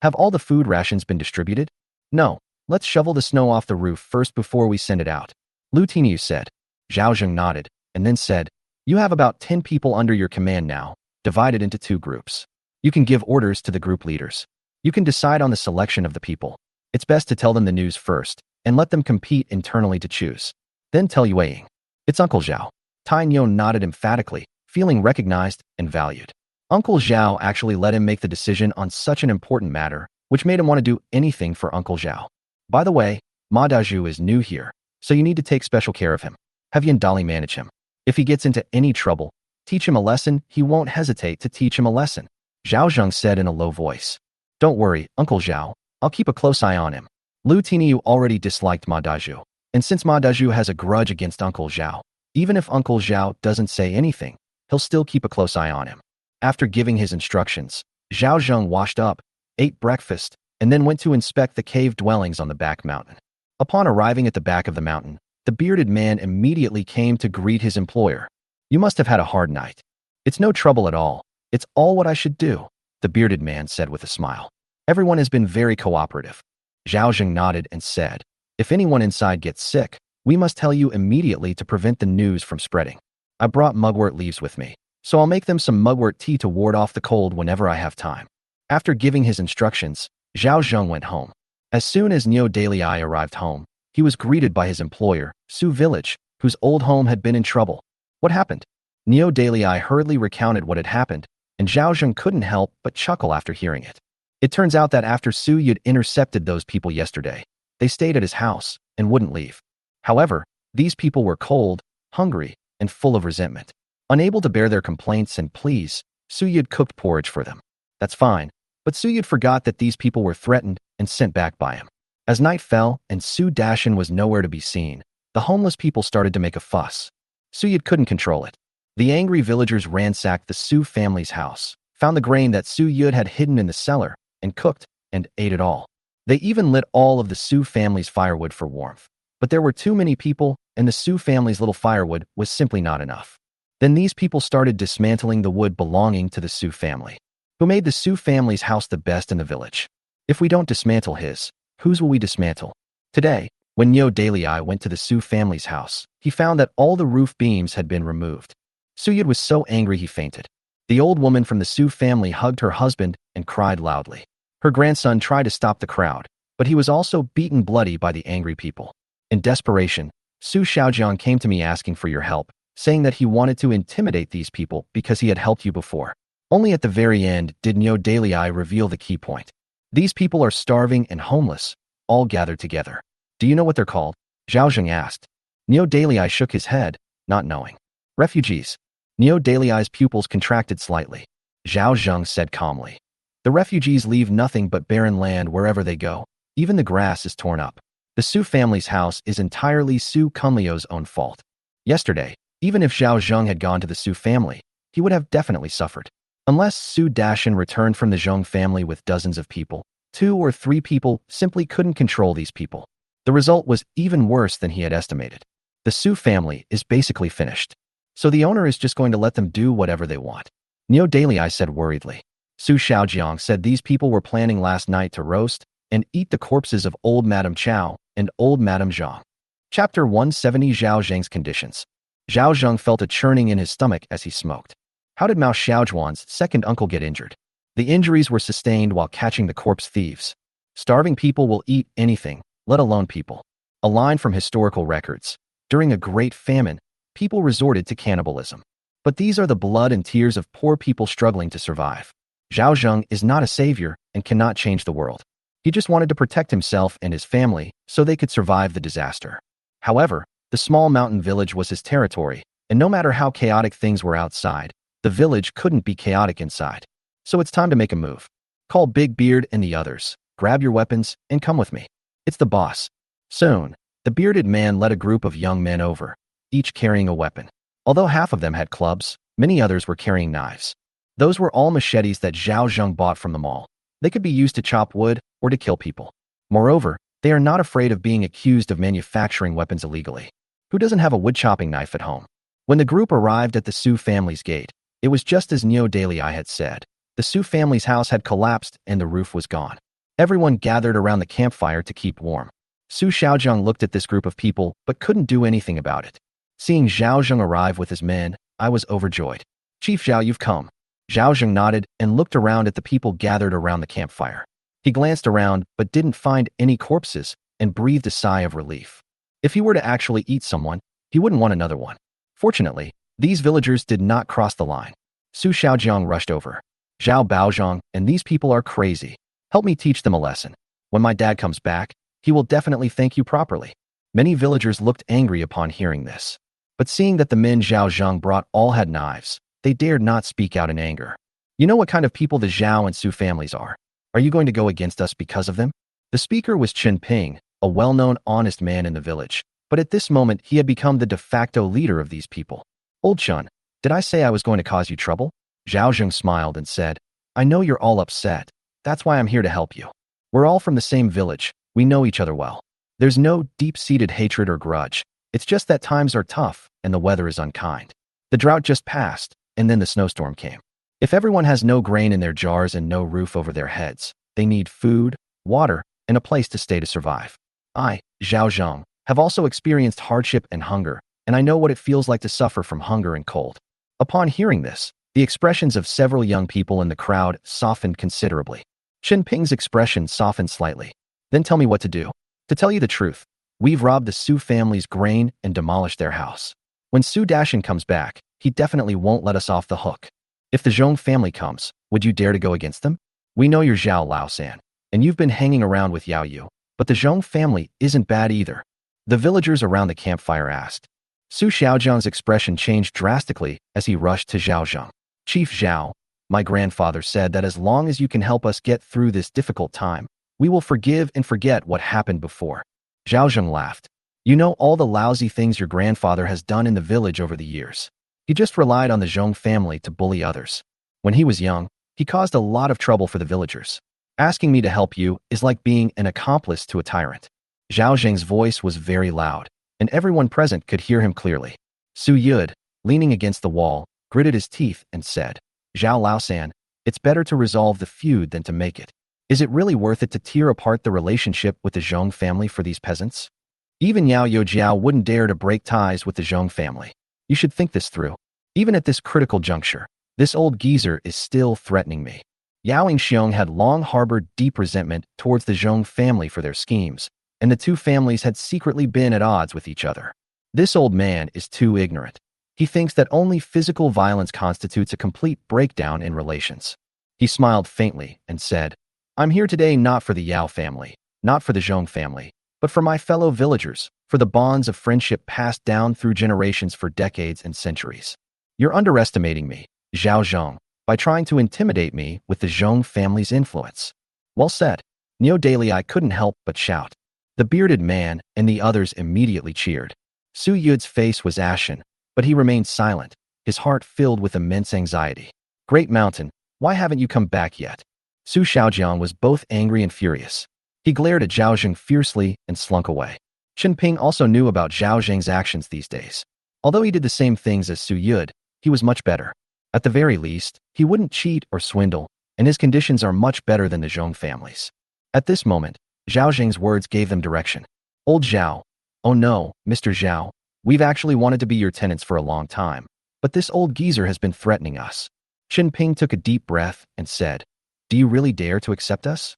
Have all the food rations been distributed? No, let's shovel the snow off the roof first before we send it out. Lu Tinyu said. Zhao Zheng nodded, and then said, You have about 10 people under your command now, divided into 2 groups. You can give orders to the group leaders. You can decide on the selection of the people. It's best to tell them the news first, and let them compete internally to choose. Then tell Yuang. It's Uncle Zhao. Tainyo nodded emphatically, feeling recognized and valued. Uncle Zhao actually let him make the decision on such an important matter, which made him want to do anything for Uncle Zhao. By the way, Ma Daju is new here, so you need to take special care of him. Have Yandali manage him. If he gets into any trouble, teach him a lesson. He won't hesitate to teach him a lesson. Zhao Zheng said in a low voice. Don't worry, Uncle Zhao. I'll keep a close eye on him. Lu Tinyu already disliked Ma Daju, and since Ma Daju has a grudge against Uncle Zhao, even if Uncle Zhao doesn't say anything, he'll still keep a close eye on him. After giving his instructions, Zhao Zheng washed up, ate breakfast, and then went to inspect the cave dwellings on the back mountain. Upon arriving at the back of the mountain, the bearded man immediately came to greet his employer. You must have had a hard night. It's no trouble at all. It's all what I should do, the bearded man said with a smile. Everyone has been very cooperative. Zhao Zheng nodded and said, If anyone inside gets sick, we must tell you immediately to prevent the news from spreading. I brought mugwort leaves with me, so I'll make them some mugwort tea to ward off the cold whenever I have time. After giving his instructions, Zhao Zheng went home. As soon as Neo Dalai arrived home, he was greeted by his employer, Su Village, whose old home had been in trouble. What happened? Neo Dalai hurriedly recounted what had happened, and Zhao Zheng couldn't help but chuckle after hearing it. It turns out that after Su Yud intercepted those people yesterday, they stayed at his house and wouldn't leave. However, these people were cold, hungry, and full of resentment. Unable to bear their complaints and pleas, Su Yud cooked porridge for them. That's fine, but Su Yud forgot that these people were threatened and sent back by him. As night fell and Su Dashin was nowhere to be seen, the homeless people started to make a fuss. Su Yud couldn't control it. The angry villagers ransacked the Su family's house, found the grain that Su Yud had hidden in the cellar, and cooked and ate it all. They even lit all of the Su family's firewood for warmth. But there were too many people, and the Su family's little firewood was simply not enough. Then these people started dismantling the wood belonging to the Su family, who made the Su family's house the best in the village. If we don't dismantle his, whose will we dismantle? Today, when Nyo Dalei went to the Su family's house, he found that all the roof beams had been removed. Su Yud was so angry he fainted. The old woman from the Su family hugged her husband and cried loudly. Her grandson tried to stop the crowd, but he was also beaten bloody by the angry people. In desperation, Su Shaojiang came to me asking for your help, saying that he wanted to intimidate these people because he had helped you before. Only at the very end did Nyo Dalei reveal the key point. These people are starving and homeless, all gathered together. Do you know what they're called? Zhao Zheng asked. Nyo Dalei shook his head, not knowing. Refugees. Nyo Dalei's pupils contracted slightly. Zhao Zheng said calmly. The refugees leave nothing but barren land wherever they go. Even the grass is torn up. The Su family's house is entirely Su Kunlio's own fault. Yesterday, even if Zhao Zheng had gone to the Su family, he would have definitely suffered. Unless Su Dashin returned from the Zheng family with dozens of people, 2 or 3 people simply couldn't control these people. The result was even worse than he had estimated. The Su family is basically finished. So the owner is just going to let them do whatever they want. Nyo Dalei said worriedly. Su Shaojiang said these people were planning last night to roast and eat the corpses of old Madame Chow and old Madame Zhang. Chapter 170 Zhao Zheng's Conditions. Zhao Zheng felt a churning in his stomach as he smoked. How did Mao Xiaojuan's second uncle get injured? The injuries were sustained while catching the corpse thieves. Starving people will eat anything, let alone people. A line from historical records. During a great famine, people resorted to cannibalism. But these are the blood and tears of poor people struggling to survive. Zhao Zheng is not a savior and cannot change the world. He just wanted to protect himself and his family so they could survive the disaster. However, the small mountain village was his territory, and no matter how chaotic things were outside, the village couldn't be chaotic inside. So it's time to make a move. Call Big Beard and the others, grab your weapons, and come with me. It's the boss. Soon, the bearded man led a group of young men over, each carrying a weapon. Although half of them had clubs, many others were carrying knives. Those were all machetes that Zhao Zheng bought from the mall. They could be used to chop wood or to kill people. Moreover, they are not afraid of being accused of manufacturing weapons illegally. Who doesn't have a wood-chopping knife at home? When the group arrived at the Su family's gate, it was just as Nyo Dalei had said. The Su family's house had collapsed and the roof was gone. Everyone gathered around the campfire to keep warm. Su Shaojiang looked at this group of people but couldn't do anything about it. Seeing Zhao Zheng arrive with his men, I was overjoyed. Chief Zhao, you've come. Zhao Zheng nodded and looked around at the people gathered around the campfire. He glanced around but didn't find any corpses and breathed a sigh of relief. If he were to actually eat someone, he wouldn't want another one. Fortunately, these villagers did not cross the line. Su Shaojiang rushed over. Zhao Baozhang and these people are crazy. Help me teach them a lesson. When my dad comes back, he will definitely thank you properly. Many villagers looked angry upon hearing this. But seeing that the men Zhao Zheng brought all had knives, they dared not speak out in anger. You know what kind of people the Zhao and Su families are. Are you going to go against us because of them? The speaker was Chen Ping, a well-known honest man in the village, but at this moment he had become the de facto leader of these people. Old Chen, did I say I was going to cause you trouble? Zhao Zheng smiled and said, I know you're all upset. That's why I'm here to help you. We're all from the same village. We know each other well. There's no deep-seated hatred or grudge. It's just that times are tough and the weather is unkind. The drought just passed, and then the snowstorm came. If everyone has no grain in their jars and no roof over their heads, they need food, water, and a place to stay to survive. I, Zhao Zheng, have also experienced hardship and hunger, and I know what it feels like to suffer from hunger and cold. Upon hearing this, the expressions of several young people in the crowd softened considerably. Chen Ping's expression softened slightly. Then tell me what to do. To tell you the truth, we've robbed the Su family's grain and demolished their house. When Su Dashin comes back, he definitely won't let us off the hook. If the Zhong family comes, would you dare to go against them? We know you're Zhao Laosan, and you've been hanging around with Yao Yu, but the Zhong family isn't bad either. The villagers around the campfire asked. Su Xiaozhang's expression changed drastically as he rushed to Zhao Zheng. Chief Zhao, my grandfather said that as long as you can help us get through this difficult time, we will forgive and forget what happened before. Zhao Zheng laughed. You know all the lousy things your grandfather has done in the village over the years. He just relied on the Zheng family to bully others. When he was young, he caused a lot of trouble for the villagers. Asking me to help you is like being an accomplice to a tyrant. Zhao Zheng's voice was very loud, and everyone present could hear him clearly. Su Yud, leaning against the wall, gritted his teeth and said, Zhao Laosan, it's better to resolve the feud than to make it. Is it really worth it to tear apart the relationship with the Zheng family for these peasants? Even Yao Youjiao wouldn't dare to break ties with the Zheng family. You should think this through. Even at this critical juncture, this old geezer is still threatening me. Yao Xiong had long harbored deep resentment towards the Zheng family for their schemes, and the two families had secretly been at odds with each other. This old man is too ignorant. He thinks that only physical violence constitutes a complete breakdown in relations. He smiled faintly and said, I'm here today not for the Yao family, not for the Zheng family, but for my fellow villagers, for the bonds of friendship passed down through generations for decades and centuries. You're underestimating me, Zhao Zheng, by trying to intimidate me with the Zheng family's influence. Well said. Neo Daily I couldn't help but shout. The bearded man and the others immediately cheered. Su Yud's face was ashen, but he remained silent, his heart filled with immense anxiety. Great Mountain, why haven't you come back yet? Su Xiaojiang was both angry and furious. He glared at Zhao Zheng fiercely and slunk away. Chen Ping also knew about Zhao Zheng's actions these days. Although he did the same things as Su Yud, he was much better. At the very least, he wouldn't cheat or swindle, and his conditions are much better than the Zheng family's. At this moment, Zhao Zheng's words gave them direction. Old Zhao. Oh no, Mr. Zhao. We've actually wanted to be your tenants for a long time, but this old geezer has been threatening us. Chen Ping took a deep breath and said, Do you really dare to accept us?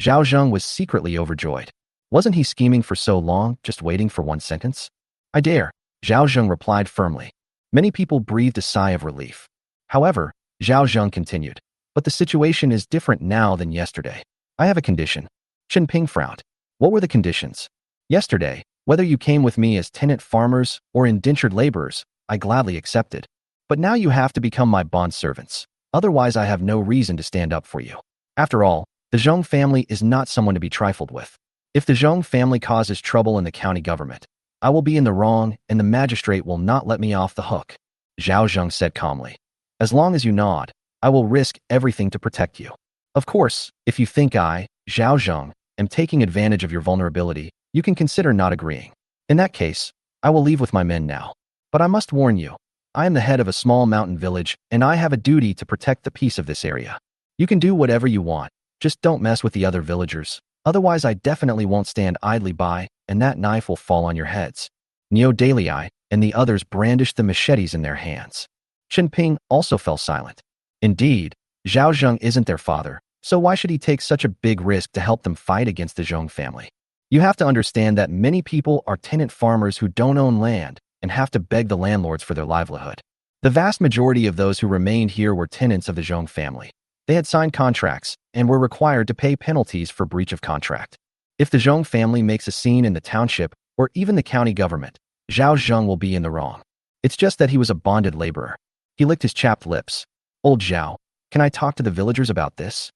Zhao Zheng was secretly overjoyed. Wasn't he scheming for so long, just waiting for one sentence? I dare, Zhao Zheng replied firmly. Many people breathed a sigh of relief. However, Zhao Zheng continued, but the situation is different now than yesterday. I have a condition. Chen Ping frowned. What were the conditions? Yesterday, whether you came with me as tenant farmers or indentured laborers, I gladly accepted. But now you have to become my bond servants. Otherwise I have no reason to stand up for you. After all, the Zheng family is not someone to be trifled with. If the Zheng family causes trouble in the county government, I will be in the wrong and the magistrate will not let me off the hook. Zhao Zheng said calmly. As long as you nod, I will risk everything to protect you. Of course, if you think I, Zhao Zheng, am taking advantage of your vulnerability, you can consider not agreeing. In that case, I will leave with my men now. But I must warn you, I am the head of a small mountain village and I have a duty to protect the peace of this area. You can do whatever you want, just don't mess with the other villagers. Otherwise I definitely won't stand idly by, and that knife will fall on your heads. Neo Daily and the others brandished the machetes in their hands. Chen Ping also fell silent. Indeed, Zhao Zheng isn't their father, so why should he take such a big risk to help them fight against the Zheng family? You have to understand that many people are tenant farmers who don't own land and have to beg the landlords for their livelihood. The vast majority of those who remained here were tenants of the Zheng family. They had signed contracts and were required to pay penalties for breach of contract. If the Zheng family makes a scene in the township or even the county government, Zhao Zheng will be in the wrong. It's just that he was a bonded laborer. He licked his chapped lips. Old Zhao, can I talk to the villagers about this?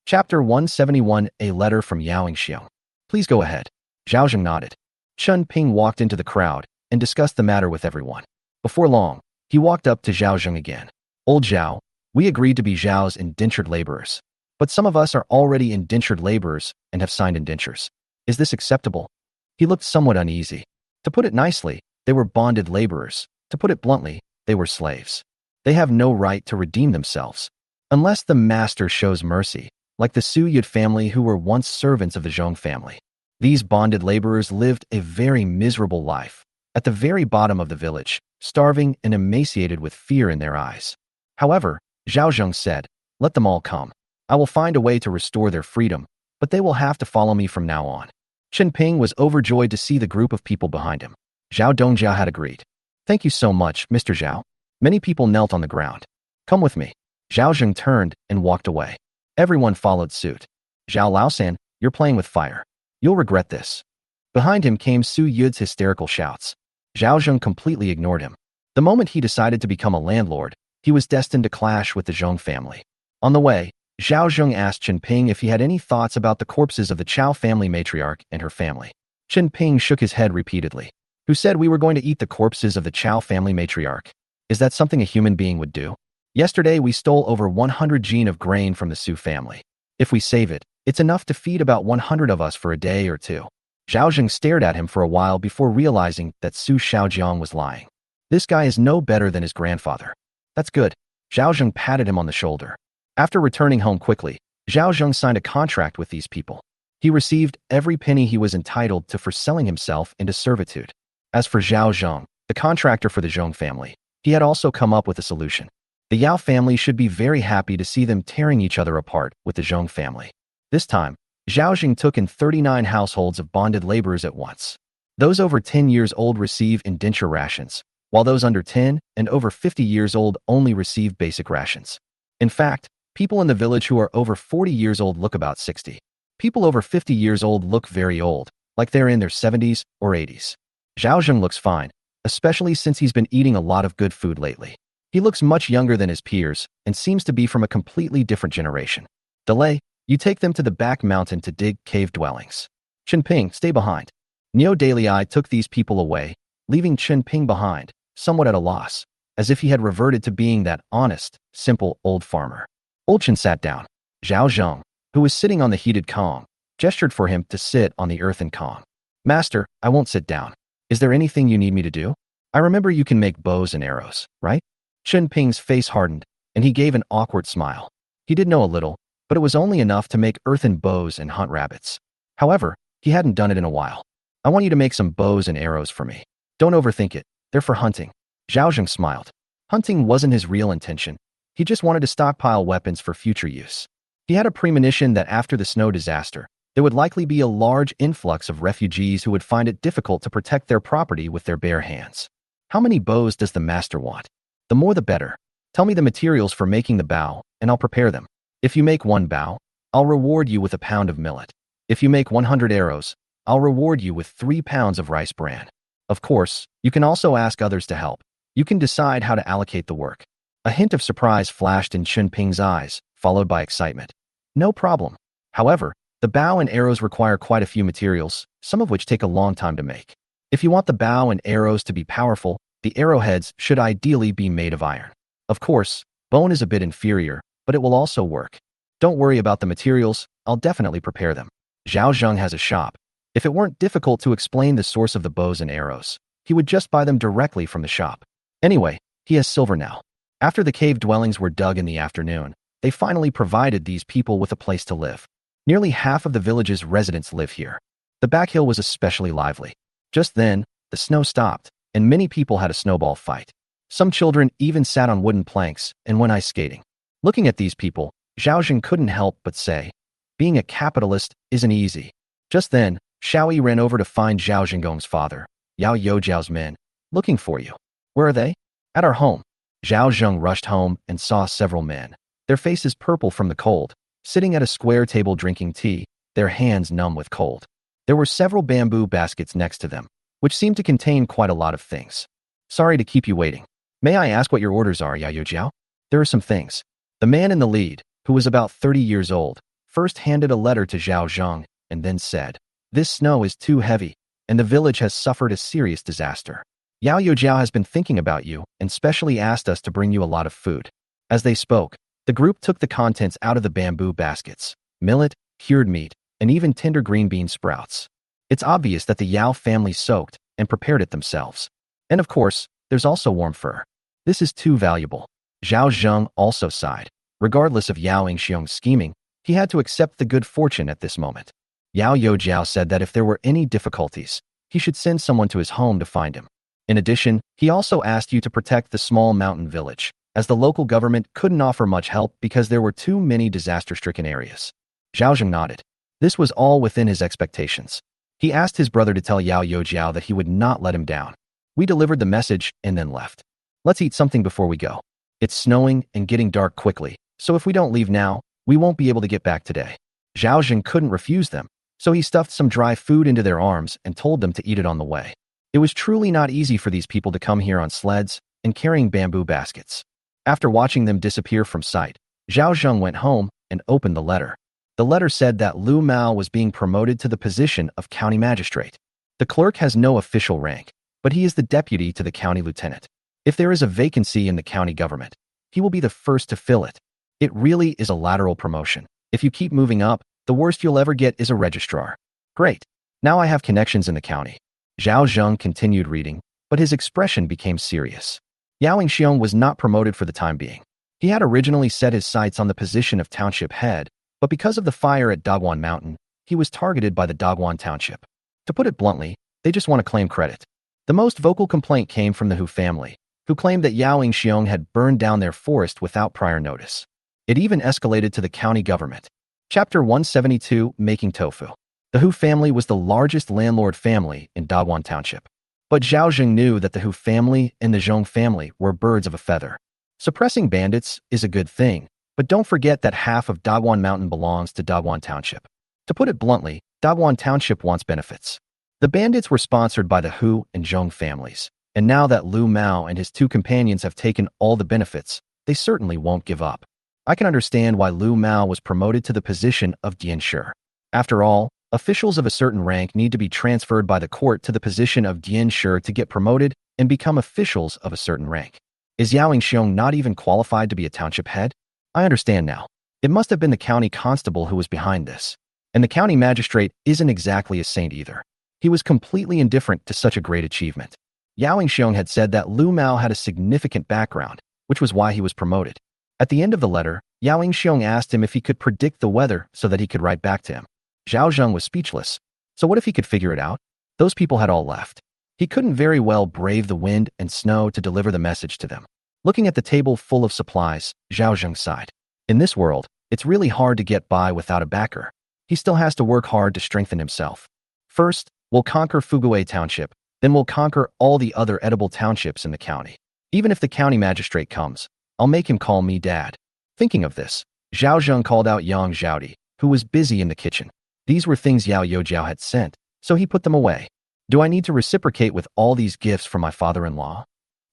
Chapter 171, A Letter from Yao Xiong. Please go ahead. Zhao Zheng nodded. Chen Ping walked into the crowd and discussed the matter with everyone. Before long, he walked up to Zhao Zheng again. Old Zhao, we agreed to be Zhao's indentured laborers. But some of us are already indentured laborers and have signed indentures. Is this acceptable? He looked somewhat uneasy. To put it nicely, they were bonded laborers. To put it bluntly, they were slaves. They have no right to redeem themselves. Unless the master shows mercy, like the Su Yud family who were once servants of the Zheng family. These bonded laborers lived a very miserable life, at the very bottom of the village, starving and emaciated with fear in their eyes. However, Zhao Zheng said, let them all come. I will find a way to restore their freedom, but they will have to follow me from now on. Chen Ping was overjoyed to see the group of people behind him. Zhao Dongjia had agreed. Thank you so much, Mr. Zhao. Many people knelt on the ground. Come with me. Zhao Zheng turned and walked away. Everyone followed suit. Zhao Laosan, you're playing with fire. You'll regret this. Behind him came Su Yud's hysterical shouts. Zhao Zheng completely ignored him. The moment he decided to become a landlord, he was destined to clash with the Zheng family. On the way, Zhao Zheng asked Chen Ping if he had any thoughts about the corpses of the Chao family matriarch and her family. Chen Ping shook his head repeatedly. Who said we were going to eat the corpses of the Chao family matriarch? Is that something a human being would do? Yesterday we stole over 100 jin of grain from the Su family. If we save it, it's enough to feed about 100 of us for a day or two. Zhao Zheng stared at him for a while before realizing that Su Xiaojiang was lying. This guy is no better than his grandfather. That's good. Zhao Zheng patted him on the shoulder. After returning home quickly, Zhao Zheng signed a contract with these people. He received every penny he was entitled to for selling himself into servitude. As for Zhao Zheng, the contractor for the Zheng family, he had also come up with a solution. The Yao family should be very happy to see them tearing each other apart with the Zheng family. This time, Zhao Zheng took in 39 households of bonded laborers at once. Those over 10 years old receive indenture rations, while those under 10 and over 50 years old only receive basic rations. In fact, people in the village who are over 40 years old look about 60. People over 50 years old look very old, like they're in their 70s or 80s. Zhao Zheng looks fine, especially since he's been eating a lot of good food lately. He looks much younger than his peers and seems to be from a completely different generation. Delay, you take them to the back mountain to dig cave dwellings. Chen Ping, stay behind. Niu Dalai took these people away, leaving Chen Ping behind, somewhat at a loss, as if he had reverted to being that honest, simple old farmer. Old Chen sat down. Zhao Zheng, who was sitting on the heated Kong, gestured for him to sit on the earthen Kong. Master, I won't sit down. Is there anything you need me to do? I remember you can make bows and arrows, right? Chen Ping's face hardened, and he gave an awkward smile. He did know a little, but it was only enough to make earthen bows and hunt rabbits. However, he hadn't done it in a while. I want you to make some bows and arrows for me. Don't overthink it. They're for hunting. Zhao Zheng smiled. Hunting wasn't his real intention. He just wanted to stockpile weapons for future use. He had a premonition that after the snow disaster, there would likely be a large influx of refugees who would find it difficult to protect their property with their bare hands. How many bows does the master want? The more the better. Tell me the materials for making the bow, and I'll prepare them. If you make 1 bow, I'll reward you with 1 pound of millet. If you make 100 arrows, I'll reward you with 3 pounds of rice bran. Of course, you can also ask others to help. You can decide how to allocate the work. A hint of surprise flashed in Chen Ping's eyes, followed by excitement. No problem. However, the bow and arrows require quite a few materials, some of which take a long time to make. If you want the bow and arrows to be powerful, the arrowheads should ideally be made of iron. Of course, bone is a bit inferior, but it will also work. Don't worry about the materials, I'll definitely prepare them. Zhao Zheng has a shop. If it weren't difficult to explain the source of the bows and arrows, he would just buy them directly from the shop. Anyway, he has silver now. After the cave dwellings were dug in the afternoon, they finally provided these people with a place to live. Nearly half of the village's residents live here. The back hill was especially lively. Just then, the snow stopped, and many people had a snowball fight. Some children even sat on wooden planks and went ice skating. Looking at these people, Zhao Zheng couldn't help but say, being a capitalist isn't easy. Just then, Xiaoyi ran over to find Zhao Zhenggong's father, Yao Youjiao's men, looking for you. Where are they? At our home. Zhao Zheng rushed home and saw several men, their faces purple from the cold, sitting at a square table drinking tea, their hands numb with cold. There were several bamboo baskets next to them, which seemed to contain quite a lot of things. Sorry to keep you waiting. May I ask what your orders are, Yao Youjiao? There are some things. The man in the lead, who was about 30 years old, first handed a letter to Zhao Zheng and then said, this snow is too heavy, and the village has suffered a serious disaster. Yao Youjiao has been thinking about you and specially asked us to bring you a lot of food. As they spoke, the group took the contents out of the bamboo baskets, millet, cured meat, and even tender green bean sprouts. It's obvious that the Yao family soaked and prepared it themselves. And of course, there's also warm fur. This is too valuable. Zhao Zheng also sighed. Regardless of Yao Yingxiong's scheming, he had to accept the good fortune at this moment. Yao Youjiao said that if there were any difficulties, he should send someone to his home to find him. In addition, he also asked you to protect the small mountain village, as the local government couldn't offer much help because there were too many disaster-stricken areas. Zhao Zheng nodded. This was all within his expectations. He asked his brother to tell Yao Youjiao that he would not let him down. We delivered the message and then left. Let's eat something before we go. It's snowing and getting dark quickly, so if we don't leave now, we won't be able to get back today. Zhao Zheng couldn't refuse them. So he stuffed some dry food into their arms and told them to eat it on the way. It was truly not easy for these people to come here on sleds and carrying bamboo baskets. After watching them disappear from sight, Zhao Zheng went home and opened the letter. The letter said that Lu Mao was being promoted to the position of county magistrate. The clerk has no official rank, but he is the deputy to the county lieutenant. If there is a vacancy in the county government, he will be the first to fill it. It really is a lateral promotion. If you keep moving up, the worst you'll ever get is a registrar. Great. Now I have connections in the county. Zhao Zheng continued reading, but his expression became serious. Yao Xiong was not promoted for the time being. He had originally set his sights on the position of township head, but because of the fire at Dogwan Mountain, he was targeted by the Dogwan Township. To put it bluntly, they just want to claim credit. The most vocal complaint came from the Hu family, who claimed that Yao Xiong had burned down their forest without prior notice. It even escalated to the county government. Chapter 172, Making Tofu. The Hu family was the largest landlord family in Dogwan Township. But Zhao Zheng knew that the Hu family and the Zhong family were birds of a feather. Suppressing bandits is a good thing, but don't forget that half of Dogwan Mountain belongs to Dogwan Township. To put it bluntly, Dogwan Township wants benefits. The bandits were sponsored by the Hu and Zhong families, and now that Lu Mao and his two companions have taken all the benefits, they certainly won't give up. I can understand why Lu Mao was promoted to the position of Dianshi. After all, officials of a certain rank need to be transferred by the court to the position of Dianshi to get promoted and become officials of a certain rank. Is Yao Xiong not even qualified to be a township head? I understand now. It must have been the county constable who was behind this. And the county magistrate isn't exactly a saint either. He was completely indifferent to such a great achievement. Yao Xiong had said that Lu Mao had a significant background, which was why he was promoted. At the end of the letter, Yao Xiong asked him if he could predict the weather so that he could write back to him. Zhao Zheng was speechless. So what if he could figure it out? Those people had all left. He couldn't very well brave the wind and snow to deliver the message to them. Looking at the table full of supplies, Zhao Zheng sighed. In this world, it's really hard to get by without a backer. He still has to work hard to strengthen himself. First, we'll conquer Fuguay Township, then we'll conquer all the other edible townships in the county. Even if the county magistrate comes, I'll make him call me Dad. Thinking of this, Zhao Zheng called out Yang Zhaodi, who was busy in the kitchen. These were things Yao Youjiao had sent, so he put them away. Do I need to reciprocate with all these gifts from my father-in-law?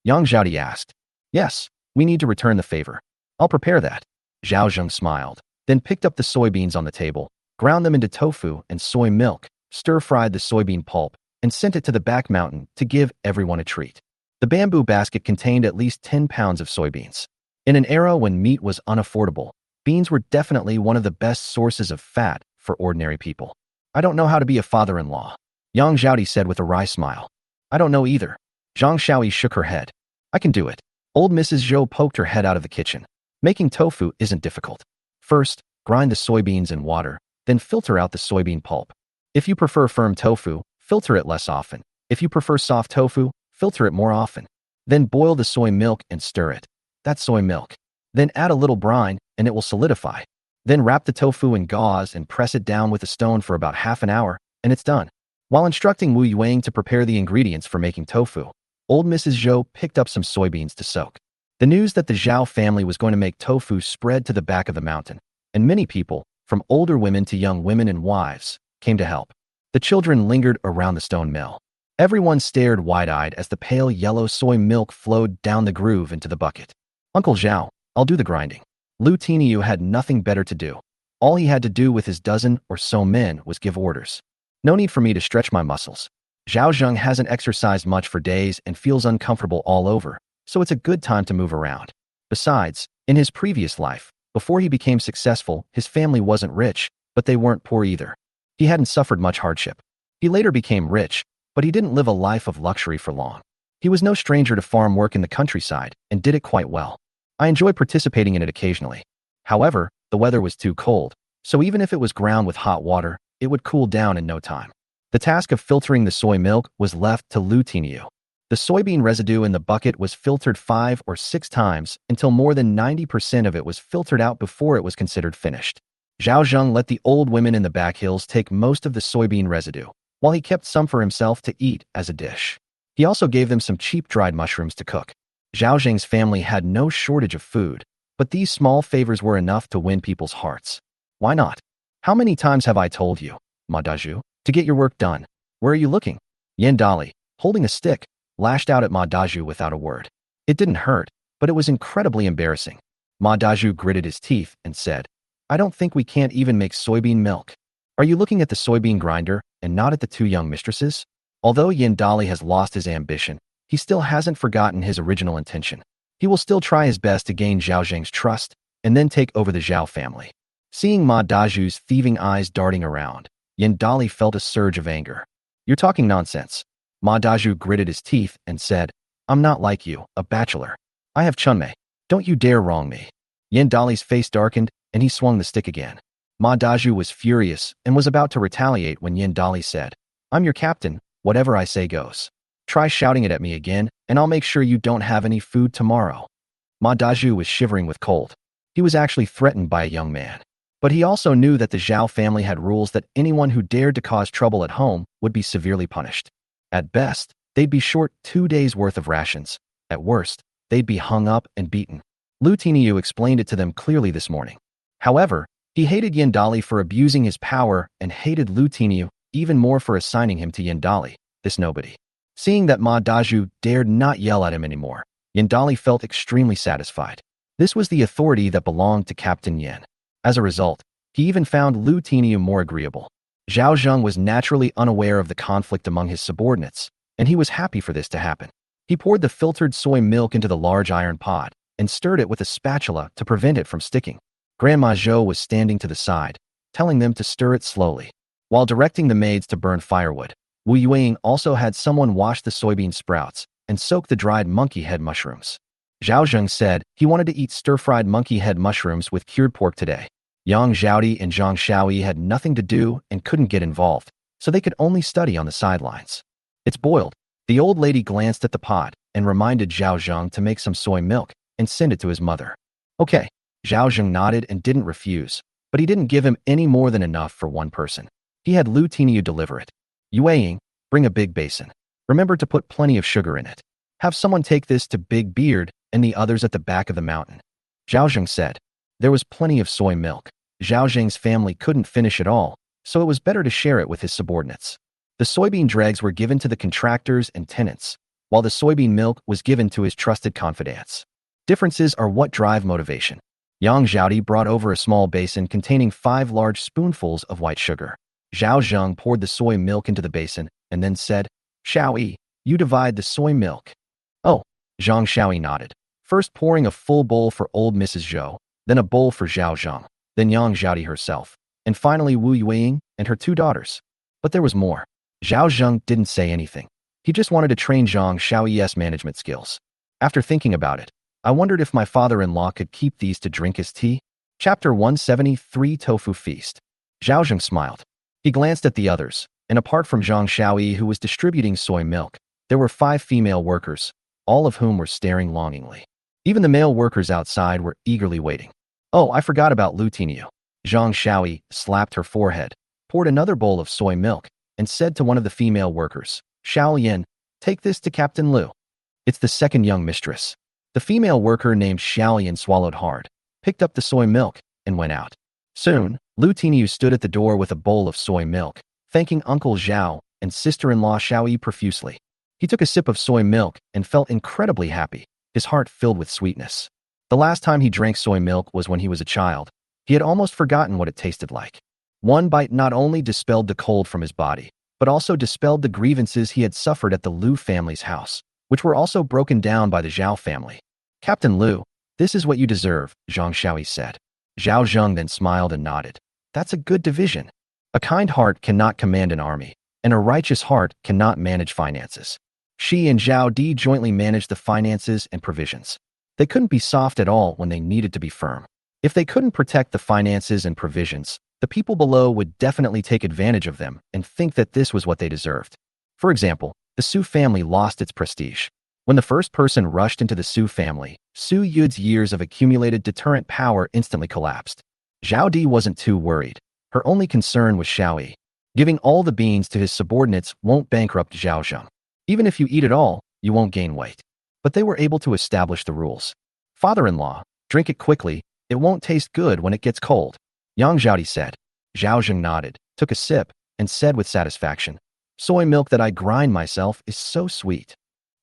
Yang Zhaodi asked. Yes, we need to return the favor. I'll prepare that. Zhao Zheng smiled, then picked up the soybeans on the table, ground them into tofu and soy milk, stir-fried the soybean pulp, and sent it to the back mountain to give everyone a treat. The bamboo basket contained at least 10 pounds of soybeans. In an era when meat was unaffordable, beans were definitely one of the best sources of fat for ordinary people. I don't know how to be a father-in-law, Yang Zhaodi said with a wry smile. I don't know either. Zhang Shaoi shook her head. I can do it. Old Mrs. Zhou poked her head out of the kitchen. Making tofu isn't difficult. First, grind the soybeans in water, then filter out the soybean pulp. If you prefer firm tofu, filter it less often. If you prefer soft tofu, filter it more often. Then boil the soy milk and stir it. That's soy milk. Then add a little brine, and it will solidify. Then wrap the tofu in gauze and press it down with a stone for about half an hour, and it's done. While instructing Wu Yuang to prepare the ingredients for making tofu, old Mrs. Zhou picked up some soybeans to soak. The news that the Zhao family was going to make tofu spread to the back of the mountain, and many people, from older women to young women and wives, came to help. The children lingered around the stone mill. Everyone stared wide-eyed as the pale yellow soy milk flowed down the groove into the bucket. Uncle Zhao, I'll do the grinding. Lu Tiniu had nothing better to do. All he had to do with his dozen or so men was give orders. No need for me to stretch my muscles. Zhao Zheng hasn't exercised much for days and feels uncomfortable all over, so it's a good time to move around. Besides, in his previous life, before he became successful, his family wasn't rich, but they weren't poor either. He hadn't suffered much hardship. He later became rich, but he didn't live a life of luxury for long. He was no stranger to farm work in the countryside and did it quite well. I enjoy participating in it occasionally. However, the weather was too cold, so even if it was ground with hot water, it would cool down in no time. The task of filtering the soy milk was left to Lu Tiniu. The soybean residue in the bucket was filtered 5 or 6 times until more than 90% of it was filtered out before it was considered finished. Zhao Zheng let the old women in the back hills take most of the soybean residue, while he kept some for himself to eat as a dish. He also gave them some cheap dried mushrooms to cook. Zhao Zheng's family had no shortage of food, but these small favors were enough to win people's hearts. Why not? How many times have I told you? Ma Dazhu, to get your work done. Where are you looking? Yan Dali, holding a stick, lashed out at Ma Dazhu without a word. It didn't hurt, but it was incredibly embarrassing. Ma Dazhu gritted his teeth and said, I don't think we can't even make soybean milk. Are you looking at the soybean grinder and not at the two young mistresses? Although Yan Dali has lost his ambition, he still hasn't forgotten his original intention. He will still try his best to gain Zhao Zheng's trust and then take over the Zhao family. Seeing Ma Dazhu's thieving eyes darting around, Yan Dali felt a surge of anger. You're talking nonsense. Ma Dazhu gritted his teeth and said, I'm not like you, a bachelor. I have Chunmei. Don't you dare wrong me. Yan Dali's face darkened and he swung the stick again. Ma Dazhu was furious and was about to retaliate when Yan Dali said, I'm your captain, whatever I say goes. Try shouting it at me again, and I'll make sure you don't have any food tomorrow. Ma Dazhu was shivering with cold. He was actually threatened by a young man. But he also knew that the Zhao family had rules that anyone who dared to cause trouble at home would be severely punished. At best, they'd be short 2 days' worth of rations. At worst, they'd be hung up and beaten. Lu Tiniu explained it to them clearly this morning. However, he hated Yan Dali for abusing his power and hated Lu Tiniu even more for assigning him to Yan Dali, this nobody. Seeing that Ma Dazhu dared not yell at him anymore, Yan Dali felt extremely satisfied. This was the authority that belonged to Captain Yan. As a result, he even found Lu Tiniu more agreeable. Zhao Zheng was naturally unaware of the conflict among his subordinates, and he was happy for this to happen. He poured the filtered soy milk into the large iron pot and stirred it with a spatula to prevent it from sticking. Grandma Zhou was standing to the side, telling them to stir it slowly. While directing the maids to burn firewood, Wu Yueying also had someone wash the soybean sprouts and soak the dried monkey head mushrooms. Zhao Zheng said he wanted to eat stir-fried monkey head mushrooms with cured pork today. Yang Zhaodi and Zhang Xiaoyi had nothing to do and couldn't get involved, so they could only study on the sidelines. It's boiled. The old lady glanced at the pot and reminded Zhao Zheng to make some soy milk and send it to his mother. Okay. Zhao Zheng nodded and didn't refuse, but he didn't give him any more than enough for one person. He had Lu Tiniu deliver it. Yueying, bring a big basin. Remember to put plenty of sugar in it. Have someone take this to Big Beard and the others at the back of the mountain. Zhao Zheng said. There was plenty of soy milk. Zhao Zheng's family couldn't finish it all, so it was better to share it with his subordinates. The soybean dregs were given to the contractors and tenants, while the soybean milk was given to his trusted confidants. Differences are what drive motivation. Yang Zhaodi brought over a small basin containing 5 large spoonfuls of white sugar. Zhao Zheng poured the soy milk into the basin and then said, Xiaoyi, you divide the soy milk. Oh, Zhang Xiaoyi nodded, first pouring a full bowl for old Mrs. Zhou, then a bowl for Zhao Zheng, then Yang Zhaodi herself, and finally Wu Yueying and her 2 daughters. But there was more. Zhao Zheng didn't say anything. He just wanted to train Zhang Xiaoyi's management skills. After thinking about it, I wondered if my father-in-law could keep these to drink as tea. Chapter 173 Tofu Feast. Zhao Zheng smiled. He glanced at the others, and apart from Zhang Xiaoyi who was distributing soy milk, there were 5 female workers, all of whom were staring longingly. Even the male workers outside were eagerly waiting. Oh, I forgot about Lu Tiniu. Zhang Xiaoyi slapped her forehead, poured another bowl of soy milk, and said to one of the female workers, Xiao Yin, take this to Captain Lu. It's the second young mistress. The female worker named Xiaoyan swallowed hard, picked up the soy milk, and went out. Soon, Lu Tiniu stood at the door with a bowl of soy milk, thanking Uncle Zhao and sister-in-law Xiaoyi profusely. He took a sip of soy milk and felt incredibly happy, his heart filled with sweetness. The last time he drank soy milk was when he was a child. He had almost forgotten what it tasted like. One bite not only dispelled the cold from his body, but also dispelled the grievances he had suffered at the Lu family's house, which were also broken down by the Zhao family. Captain Lu, this is what you deserve, Zhang Xiaoyi said. Zhao Zheng then smiled and nodded. That's a good division. A kind heart cannot command an army, and a righteous heart cannot manage finances. She and Zhao Di jointly managed the finances and provisions. They couldn't be soft at all when they needed to be firm. If they couldn't protect the finances and provisions, the people below would definitely take advantage of them and think that this was what they deserved. For example, the Su family lost its prestige. When the first person rushed into the Su family, Su Yud's years of accumulated deterrent power instantly collapsed. Zhao Di wasn't too worried. Her only concern was Xiaoyi. Giving all the beans to his subordinates won't bankrupt Zhao Zheng. Even if you eat it all, you won't gain weight. But they were able to establish the rules. Father-in-law, drink it quickly, it won't taste good when it gets cold, Yang Zhaodi said. Zhao Zheng nodded, took a sip, and said with satisfaction, "Soy milk that I grind myself is so sweet.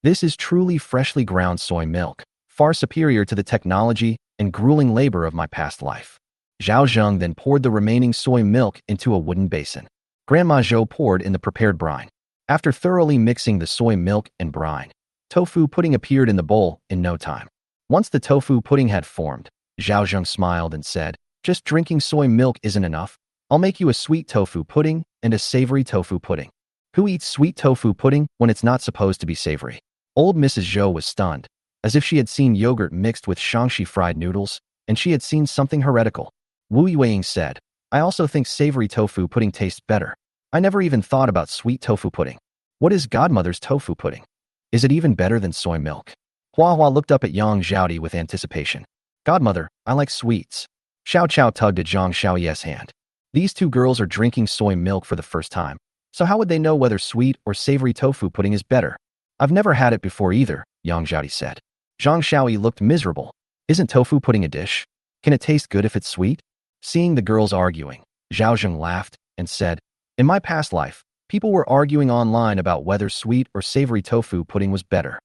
This is truly freshly ground soy milk, far superior to the technology and grueling labor of my past life." Zhao Zheng then poured the remaining soy milk into a wooden basin. Grandma Zhou poured in the prepared brine. After thoroughly mixing the soy milk and brine, tofu pudding appeared in the bowl in no time. Once the tofu pudding had formed, Zhao Zheng smiled and said, "Just drinking soy milk isn't enough. I'll make you a sweet tofu pudding and a savory tofu pudding." Who eats sweet tofu pudding when it's not supposed to be savory? Old Mrs. Zhou was stunned, as if she had seen yogurt mixed with Shaanxi fried noodles, and she had seen something heretical. Wu Yueying said, "I also think savory tofu pudding tastes better. I never even thought about sweet tofu pudding. What is godmother's tofu pudding? Is it even better than soy milk?" Hua Hua looked up at Yang Zhaodi with anticipation. "Godmother, I like sweets." Xiao Chao tugged at Zhang Xiaoye's hand. These two girls are drinking soy milk for the first time, so how would they know whether sweet or savory tofu pudding is better? "I've never had it before either," Yang Zhaodi said. Zhang Xiaoyi looked miserable. "Isn't tofu pudding a dish? Can it taste good if it's sweet?" Seeing the girls arguing, Zhao Zheng laughed and said, "In my past life, people were arguing online about whether sweet or savory tofu pudding was better.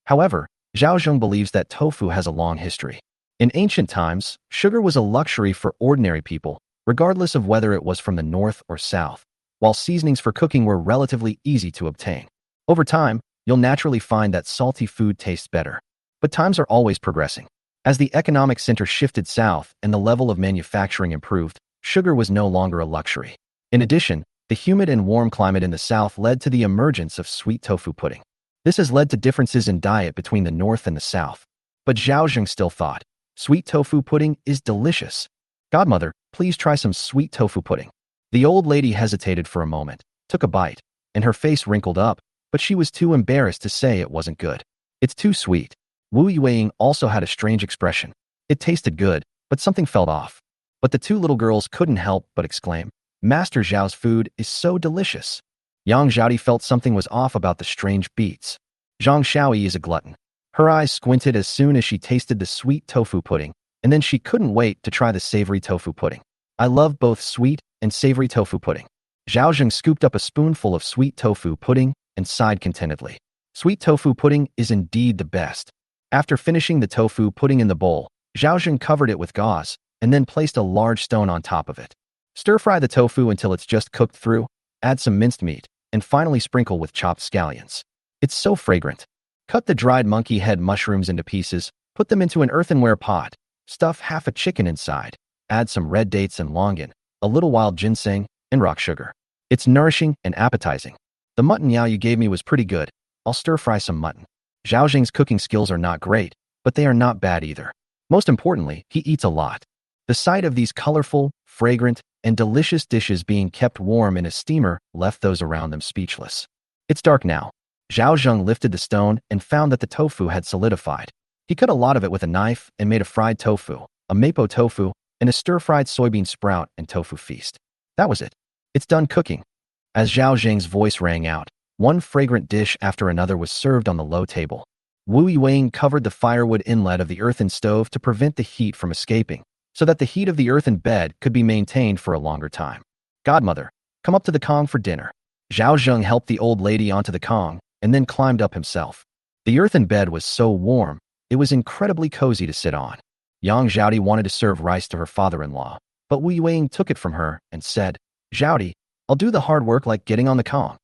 However, Zhao Zheng believes that tofu has a long history. In ancient times, sugar was a luxury for ordinary people, regardless of whether it was from the north or south, while seasonings for cooking were relatively easy to obtain. Over time, you'll naturally find that salty food tastes better. But times are always progressing. As the economic center shifted south and the level of manufacturing improved, sugar was no longer a luxury. In addition, the humid and warm climate in the south led to the emergence of sweet tofu pudding. This has led to differences in diet between the north and the south. But Zhao Zheng still thought, "Sweet tofu pudding is delicious. Godmother, please try some sweet tofu pudding." The old lady hesitated for a moment, took a bite, and her face wrinkled up, but she was too embarrassed to say it wasn't good. "It's too sweet." Wu Yueying also had a strange expression. It tasted good, but something felt off. But the two little girls couldn't help but exclaim, "Master Zhao's food is so delicious." Yang Zhaodi felt something was off about the strange beats. Zhang Xiaoyi is a glutton. Her eyes squinted as soon as she tasted the sweet tofu pudding, and then she couldn't wait to try the savory tofu pudding. "I love both sweet and savory tofu pudding." Zhao Zheng scooped up a spoonful of sweet tofu pudding and sighed contentedly. Sweet tofu pudding is indeed the best. After finishing the tofu pudding in the bowl, Zhao Zheng covered it with gauze and then placed a large stone on top of it. Stir-fry the tofu until it's just cooked through, add some minced meat, and finally sprinkle with chopped scallions. It's so fragrant. Cut the dried monkey head mushrooms into pieces, put them into an earthenware pot, stuff half a chicken inside, add some red dates and longan, a little wild ginseng, and rock sugar. It's nourishing and appetizing. The mutton yao you gave me was pretty good. I'll stir-fry some mutton. Zhao Zheng's cooking skills are not great, but they are not bad either. Most importantly, he eats a lot. The sight of these colorful, fragrant, and delicious dishes being kept warm in a steamer left those around them speechless. It's dark now. Zhao Zheng lifted the stone and found that the tofu had solidified. He cut a lot of it with a knife and made a fried tofu, a mapo tofu, and a stir-fried soybean sprout and tofu feast. That was it. It's done cooking. As Zhao Zheng's voice rang out, one fragrant dish after another was served on the low table. Wu Yueying covered the firewood inlet of the earthen stove to prevent the heat from escaping, so that the heat of the earthen bed could be maintained for a longer time. "Godmother, come up to the Kong for dinner." Zhao Zheng helped the old lady onto the Kong and then climbed up himself. The earthen bed was so warm, it was incredibly cozy to sit on. Yang Zhaodi wanted to serve rice to her father-in-law, but Wu Yueying took it from her and said, "Zhaodi, I'll do the hard work like getting on the Kong."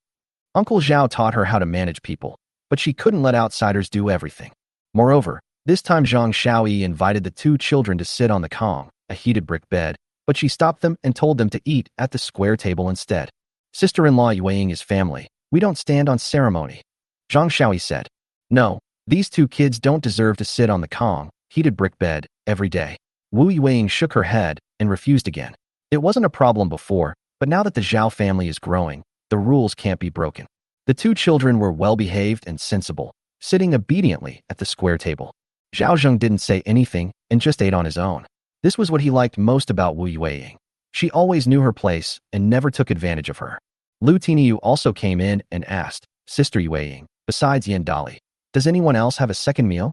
Uncle Zhao taught her how to manage people, but she couldn't let outsiders do everything. Moreover, this time Zhang Xiaoyi invited the two children to sit on the Kong, a heated brick bed, but she stopped them and told them to eat at the square table instead. "Sister-in-law Yueying is family. We don't stand on ceremony." Zhang Xiaoyi said. "No, these two kids don't deserve to sit on the Kong, heated brick bed, every day." Wu Yueying shook her head and refused again. It wasn't a problem before, but now that the Zhao family is growing, the rules can't be broken. The two children were well-behaved and sensible, sitting obediently at the square table. Zhao Zheng didn't say anything and just ate on his own. This was what he liked most about Wu Yueying. She always knew her place and never took advantage of her. Lu Tiniu also came in and asked, "Sister Yueying, besides Yin Dali, does anyone else have a second meal?"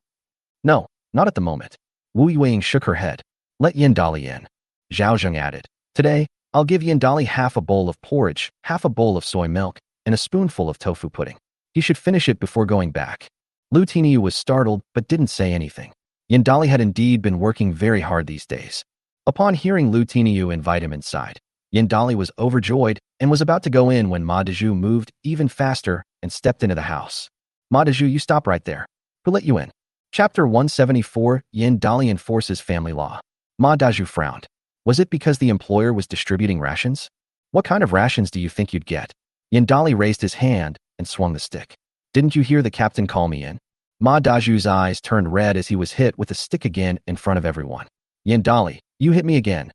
"No, not at the moment." Wu Yueying shook her head. "Let Yin Dali in." Zhao Zheng added, "Today, I'll give Yandali half a bowl of porridge, half a bowl of soy milk, and a spoonful of tofu pudding. He should finish it before going back. Lu Tiniu was startled but didn't say anything. Yandali had indeed been working very hard these days. Upon hearing Lu Tiniu invite him inside, Yandali was overjoyed and was about to go in when Ma Dazhu moved even faster and stepped into the house. Ma Dazhu, you stop right there. Who let you in? Chapter 174, Yandali enforces family law. Ma Dazhu frowned. Was it because the employer was distributing rations? What kind of rations do you think you'd get? Yandali raised his hand and swung the stick. Didn't you hear the captain call me in? Ma Dazhu's eyes turned red as he was hit with a stick again in front of everyone. Yandali, you hit me again.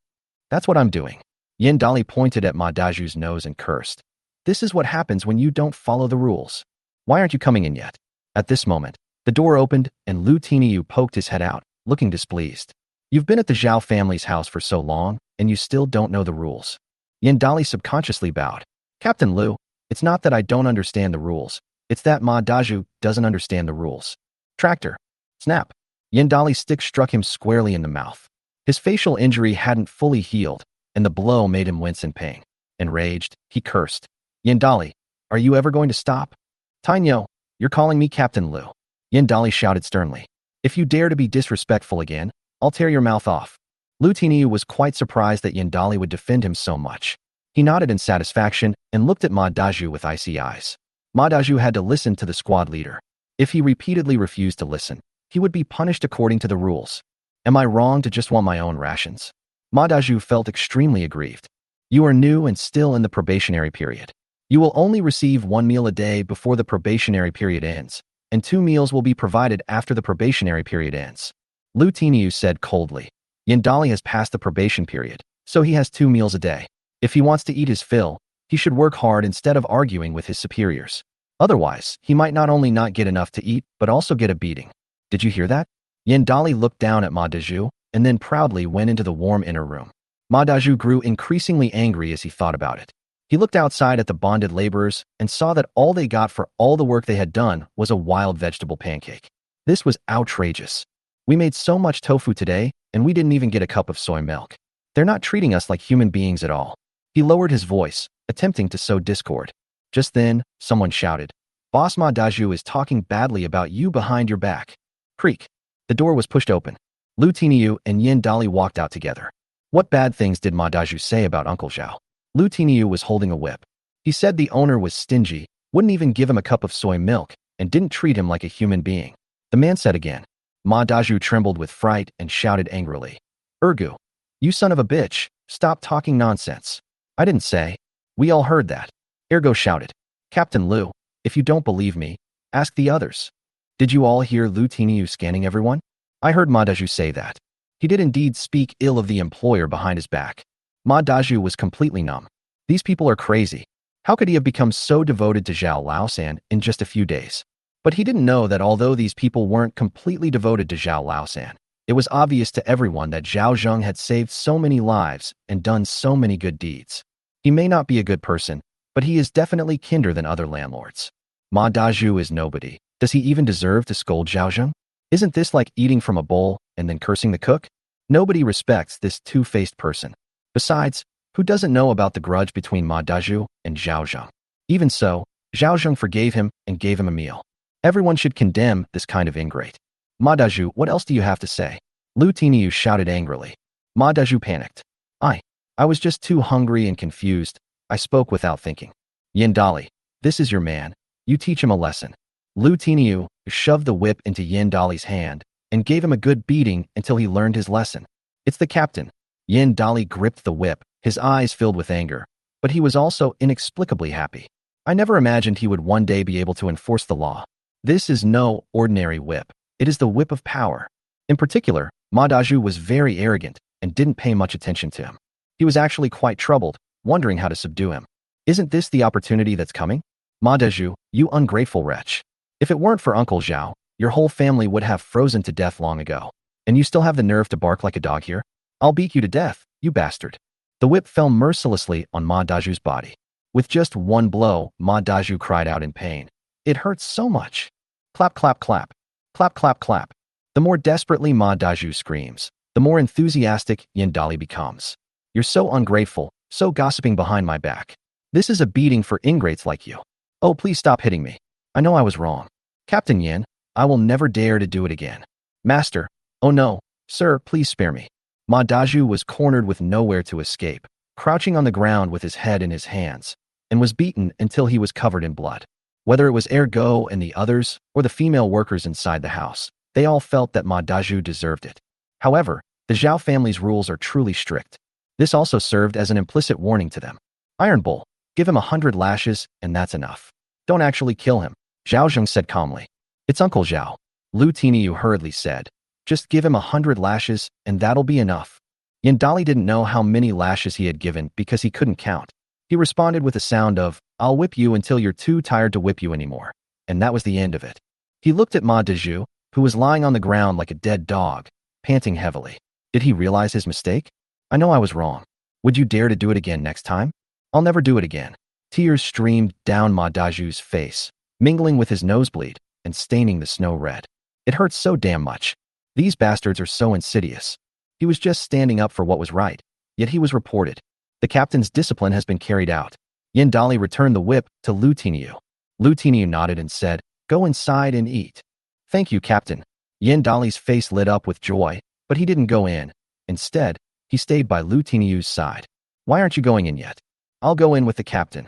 That's what I'm doing. Yandali pointed at Ma Dazhu's nose and cursed. This is what happens when you don't follow the rules. Why aren't you coming in yet? At this moment, the door opened and Lu Tiniu poked his head out, looking displeased. You've been at the Zhao family's house for so long, and you still don't know the rules. Yandali subconsciously bowed. Captain Lu, it's not that I don't understand the rules. It's that Ma Dazhu doesn't understand the rules. Tractor. Snap. Yandali's stick struck him squarely in the mouth. His facial injury hadn't fully healed, and the blow made him wince in pain. Enraged, he cursed. Yandali, are you ever going to stop? Tainyo, you're calling me Captain Lu. Yandali shouted sternly. If you dare to be disrespectful again, I'll tear your mouth off. Lu Tiniu was quite surprised that Yandali would defend him so much. He nodded in satisfaction and looked at Ma Dazhu with icy eyes. Ma Dazhu had to listen to the squad leader. If he repeatedly refused to listen, he would be punished according to the rules. Am I wrong to just want my own rations? Ma Dazhu felt extremely aggrieved. You are new and still in the probationary period. You will only receive 1 meal a day before the probationary period ends, and 2 meals will be provided after the probationary period ends. Lu Tiniu said coldly. Yandali has passed the probation period, so he has 2 meals a day. If he wants to eat his fill, he should work hard instead of arguing with his superiors. Otherwise, he might not only not get enough to eat, but also get a beating. Did you hear that? Yandali looked down at Ma Dazhu and then proudly went into the warm inner room. Ma Dazhu grew increasingly angry as he thought about it. He looked outside at the bonded laborers and saw that all they got for all the work they had done was a wild vegetable pancake. This was outrageous. We made so much tofu today, and we didn't even get a cup of soy milk. They're not treating us like human beings at all. He lowered his voice, attempting to sow discord. Just then, someone shouted, Boss Ma Dazhu is talking badly about you behind your back. Creak. The door was pushed open. Lu Tiniu and Yandali walked out together. What bad things did Ma Dazhu say about Uncle Zhao? Lu Tiniu was holding a whip. He said the owner was stingy, wouldn't even give him a cup of soy milk, and didn't treat him like a human being. The man said again. Ma Dazhu trembled with fright and shouted angrily. Ergu, you son of a bitch, stop talking nonsense. I didn't say. We all heard that. Ergo shouted. Captain Lu, if you don't believe me, ask the others. Did you all hear Lu Tiniu scanning everyone? I heard Ma Dazhu say that. He did indeed speak ill of the employer behind his back. Ma Dazhu was completely numb. These people are crazy. How could he have become so devoted to Zhao Laosan in just a few days? But he didn't know that although these people weren't completely devoted to Zhao Laosan, it was obvious to everyone that Zhao Zheng had saved so many lives and done so many good deeds. He may not be a good person, but he is definitely kinder than other landlords. Ma Dazhu is nobody. Does he even deserve to scold Zhao Zheng? Isn't this like eating from a bowl and then cursing the cook? Nobody respects this two-faced person. Besides, who doesn't know about the grudge between Ma Dazhu and Zhao Zheng? Even so, Zhao Zheng forgave him and gave him a meal. Everyone should condemn this kind of ingrate. Ma Dazhu, what else do you have to say? Lu Tiniu shouted angrily. Ma Dazhu panicked. I was just too hungry and confused. I spoke without thinking. Yandali, this is your man. You teach him a lesson. Lu Tiniu shoved the whip into Yandali's hand and gave him a good beating until he learned his lesson. It's the captain. Yandali gripped the whip, his eyes filled with anger, but he was also inexplicably happy. I never imagined he would one day be able to enforce the law. This is no ordinary whip. It is the whip of power. In particular, Ma Dazhu was very arrogant and didn't pay much attention to him. He was actually quite troubled, wondering how to subdue him. Isn't this the opportunity that's coming? Ma Dazhu, you ungrateful wretch. If it weren't for Uncle Zhao, your whole family would have frozen to death long ago. And you still have the nerve to bark like a dog here? I'll beat you to death, you bastard. The whip fell mercilessly on Ma Dazhu's body. With just one blow, Ma Dazhu cried out in pain. It hurts so much. Clap, clap, clap. Clap, clap, clap. The more desperately Ma Dazhu screams, the more enthusiastic Yandali becomes. You're so ungrateful, So gossiping behind my back. This is a beating for ingrates like you. Oh, please stop hitting me. I know I was wrong. Captain Yin, I will never dare to do it again. Master, oh no, sir, please spare me. Ma Daju was cornered with nowhere to escape, crouching on the ground with his head in his hands, and was beaten until he was covered in blood. Whether it was Ergo and the others, or the female workers inside the house, they all felt that Ma Daju deserved it. However, the Zhao family's rules are truly strict. This also served as an implicit warning to them. Iron Bull, give him 100 lashes, and that's enough. Don't actually kill him, Zhao Zheng said calmly. It's Uncle Zhao, Lu Tiniu hurriedly said. Just give him 100 lashes, and that'll be enough. Yandali didn't know how many lashes he had given because he couldn't count. He responded with a sound of, I'll whip you until you're too tired to whip you anymore. And that was the end of it. He looked at Ma Daju, who was lying on the ground like a dead dog, panting heavily. Did he realize his mistake? I know I was wrong. Would you dare to do it again next time? I'll never do it again. Tears streamed down Ma Daju's face, mingling with his nosebleed and staining the snow red. It hurts so damn much. These bastards are so insidious. He was just standing up for what was right, yet he was reported. The captain's discipline has been carried out. Yandali returned the whip to Lu Tiniu. Lu Tiniu nodded and said, Go inside and eat. Thank you, Captain. Yandali's face lit up with joy, but he didn't go in. Instead, he stayed by Lu Tiniu's side. Why aren't you going in yet? I'll go in with the captain,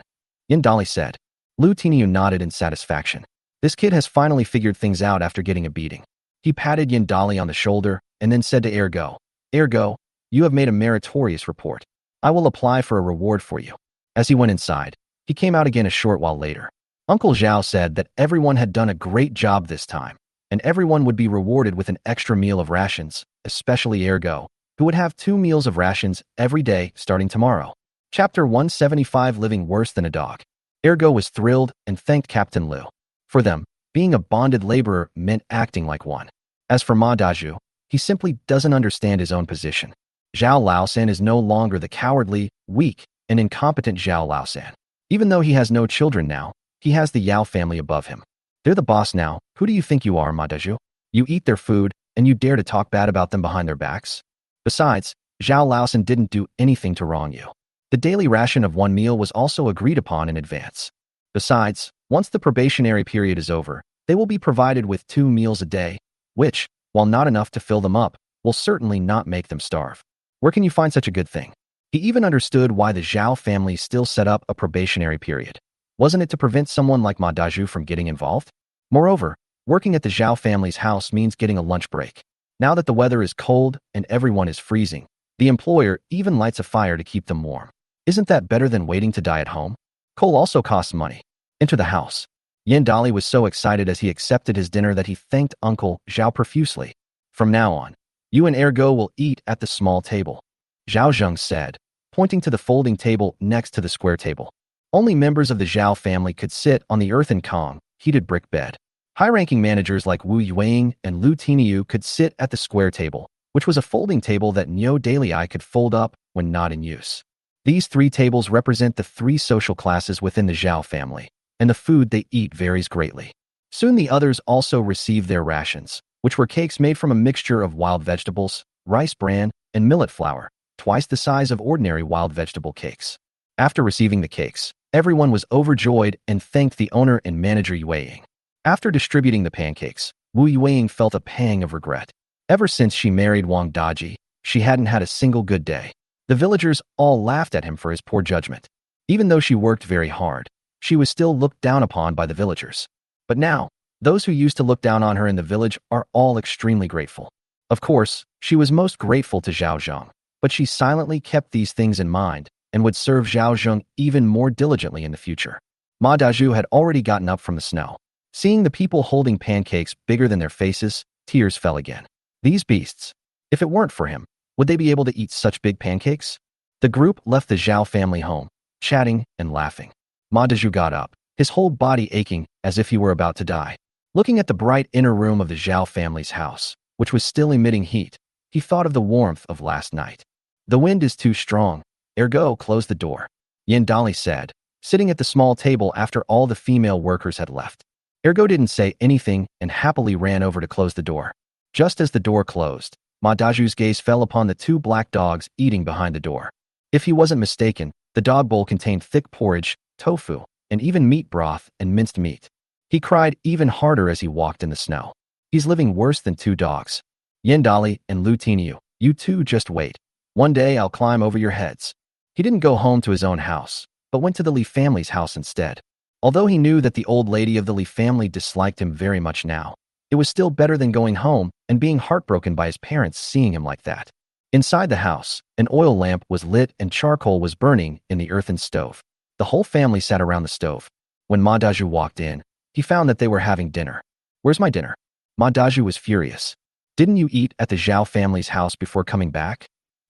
Yandali said. Lu Tiniu nodded in satisfaction. This kid has finally figured things out after getting a beating. He patted Yandali on the shoulder and then said to Ergo, Ergo, you have made a meritorious report. I will apply for a reward for you. As he went inside, he came out again a short while later. Uncle Zhao said that everyone had done a great job this time, and everyone would be rewarded with an extra meal of rations, especially Ergo, who would have 2 meals of rations every day starting tomorrow. Chapter 175 Living Worse Than a Dog. Ergo was thrilled and thanked Captain Liu. For them, being a bonded laborer meant acting like one. As for Ma Daju, he simply doesn't understand his own position. Zhao Laosan is no longer the cowardly, weak, and incompetent Zhao Laosan. Even though he has no children now, he has the Yao family above him. They're the boss now. Who do you think you are, Ma Daju? You eat their food, and you dare to talk bad about them behind their backs? Besides, Zhao Laosan didn't do anything to wrong you. The daily ration of 1 meal was also agreed upon in advance. Besides, once the probationary period is over, they will be provided with 2 meals a day, which, while not enough to fill them up, will certainly not make them starve. Where can you find such a good thing? He even understood why the Zhao family still set up a probationary period. Wasn't it to prevent someone like Ma Daju from getting involved? Moreover, working at the Zhao family's house means getting a lunch break. Now that the weather is cold and everyone is freezing, the employer even lights a fire to keep them warm. Isn't that better than waiting to die at home? Coal also costs money. Enter the house. Yandali was so excited as he accepted his dinner that he thanked Uncle Zhao profusely. From now on, you and Ergo will eat at the small table, Zhao Zheng said, pointing to the folding table next to the square table. Only members of the Zhao family could sit on the earthen Kong, heated brick bed. High-ranking managers like Wu Yueying and Lu Tiniu could sit at the square table, which was a folding table that Niu Dailai could fold up when not in use. These 3 tables represent the 3 social classes within the Zhao family, and the food they eat varies greatly. Soon the others also received their rations, which were cakes made from a mixture of wild vegetables, rice bran, and millet flour, twice the size of ordinary wild vegetable cakes. After receiving the cakes, everyone was overjoyed and thanked the owner and manager Yueying. After distributing the pancakes, Wu Yueying felt a pang of regret. Ever since she married Wang Daji, she hadn't had a single good day. The villagers all laughed at him for his poor judgment. Even though she worked very hard, she was still looked down upon by the villagers. But now, those who used to look down on her in the village are all extremely grateful. Of course, she was most grateful to Zhao Zheng, but she silently kept these things in mind and would serve Zhao Zheng even more diligently in the future. Ma Daju had already gotten up from the snow. Seeing the people holding pancakes bigger than their faces, tears fell again. These beasts. If it weren't for him, would they be able to eat such big pancakes? The group left the Zhao family home, chatting and laughing. Ma Daju got up, his whole body aching as if he were about to die. Looking at the bright inner room of the Zhao family's house, which was still emitting heat, he thought of the warmth of last night. The wind is too strong. Ergo, close the door, Yandali said, sitting at the small table after all the female workers had left. Ergo didn't say anything and happily ran over to close the door. Just as the door closed, Ma Daju's gaze fell upon the 2 black dogs eating behind the door. If he wasn't mistaken, the dog bowl contained thick porridge, tofu, and even meat broth and minced meat. He cried even harder as he walked in the snow. He's living worse than two dogs. Yendali and Lu Tiniu, you two just wait. One day I'll climb over your heads. He didn't go home to his own house, but went to the Li family's house instead. Although he knew that the old lady of the Li family disliked him very much now, it was still better than going home and being heartbroken by his parents seeing him like that. Inside the house, an oil lamp was lit and charcoal was burning in the earthen stove. The whole family sat around the stove. When Ma Daju walked in, he found that they were having dinner. Where's my dinner? Ma Daju was furious. Didn't you eat at the Zhao family's house before coming back?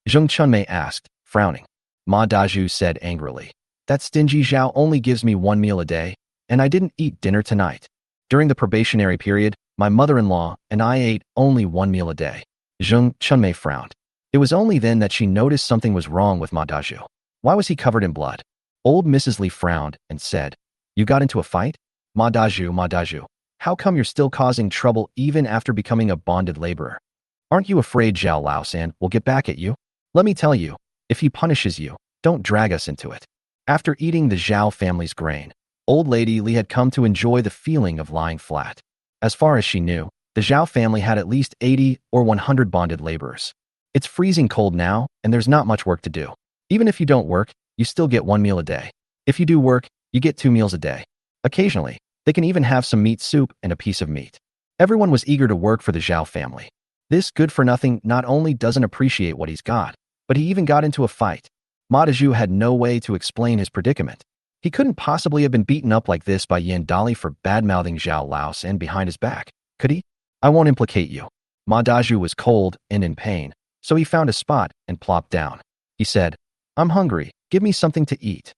Zheng Chunmei asked, frowning. Ma Daju said angrily. That stingy Zhao only gives me one meal a day, and I didn't eat dinner tonight. During the probationary period, my mother-in-law and I ate only one meal a day. Zheng Chunmei frowned. It was only then that she noticed something was wrong with Ma Daju. Why was he covered in blood? Old Mrs. Li frowned and said, You got into a fight? Ma Daju, how come you're still causing trouble even after becoming a bonded laborer? Aren't you afraid Zhao Laosan will get back at you? Let me tell you, if he punishes you, don't drag us into it. After eating the Zhao family's grain, old lady Li had come to enjoy the feeling of lying flat. As far as she knew, the Zhao family had at least 80 or 100 bonded laborers. It's freezing cold now, and there's not much work to do. Even if you don't work, you still get one meal a day. If you do work, you get 2 meals a day. Occasionally, they can even have some meat soup and a piece of meat. Everyone was eager to work for the Zhao family. This good-for-nothing not only doesn't appreciate what he's got, but he even got into a fight. Ma Daju had no way to explain his predicament. He couldn't possibly have been beaten up like this by Yan Dali for bad-mouthing Zhao Laosan behind his back, could he? I won't implicate you. Ma Daju was cold and in pain, so he found a spot and plopped down. He said, I'm hungry, give me something to eat.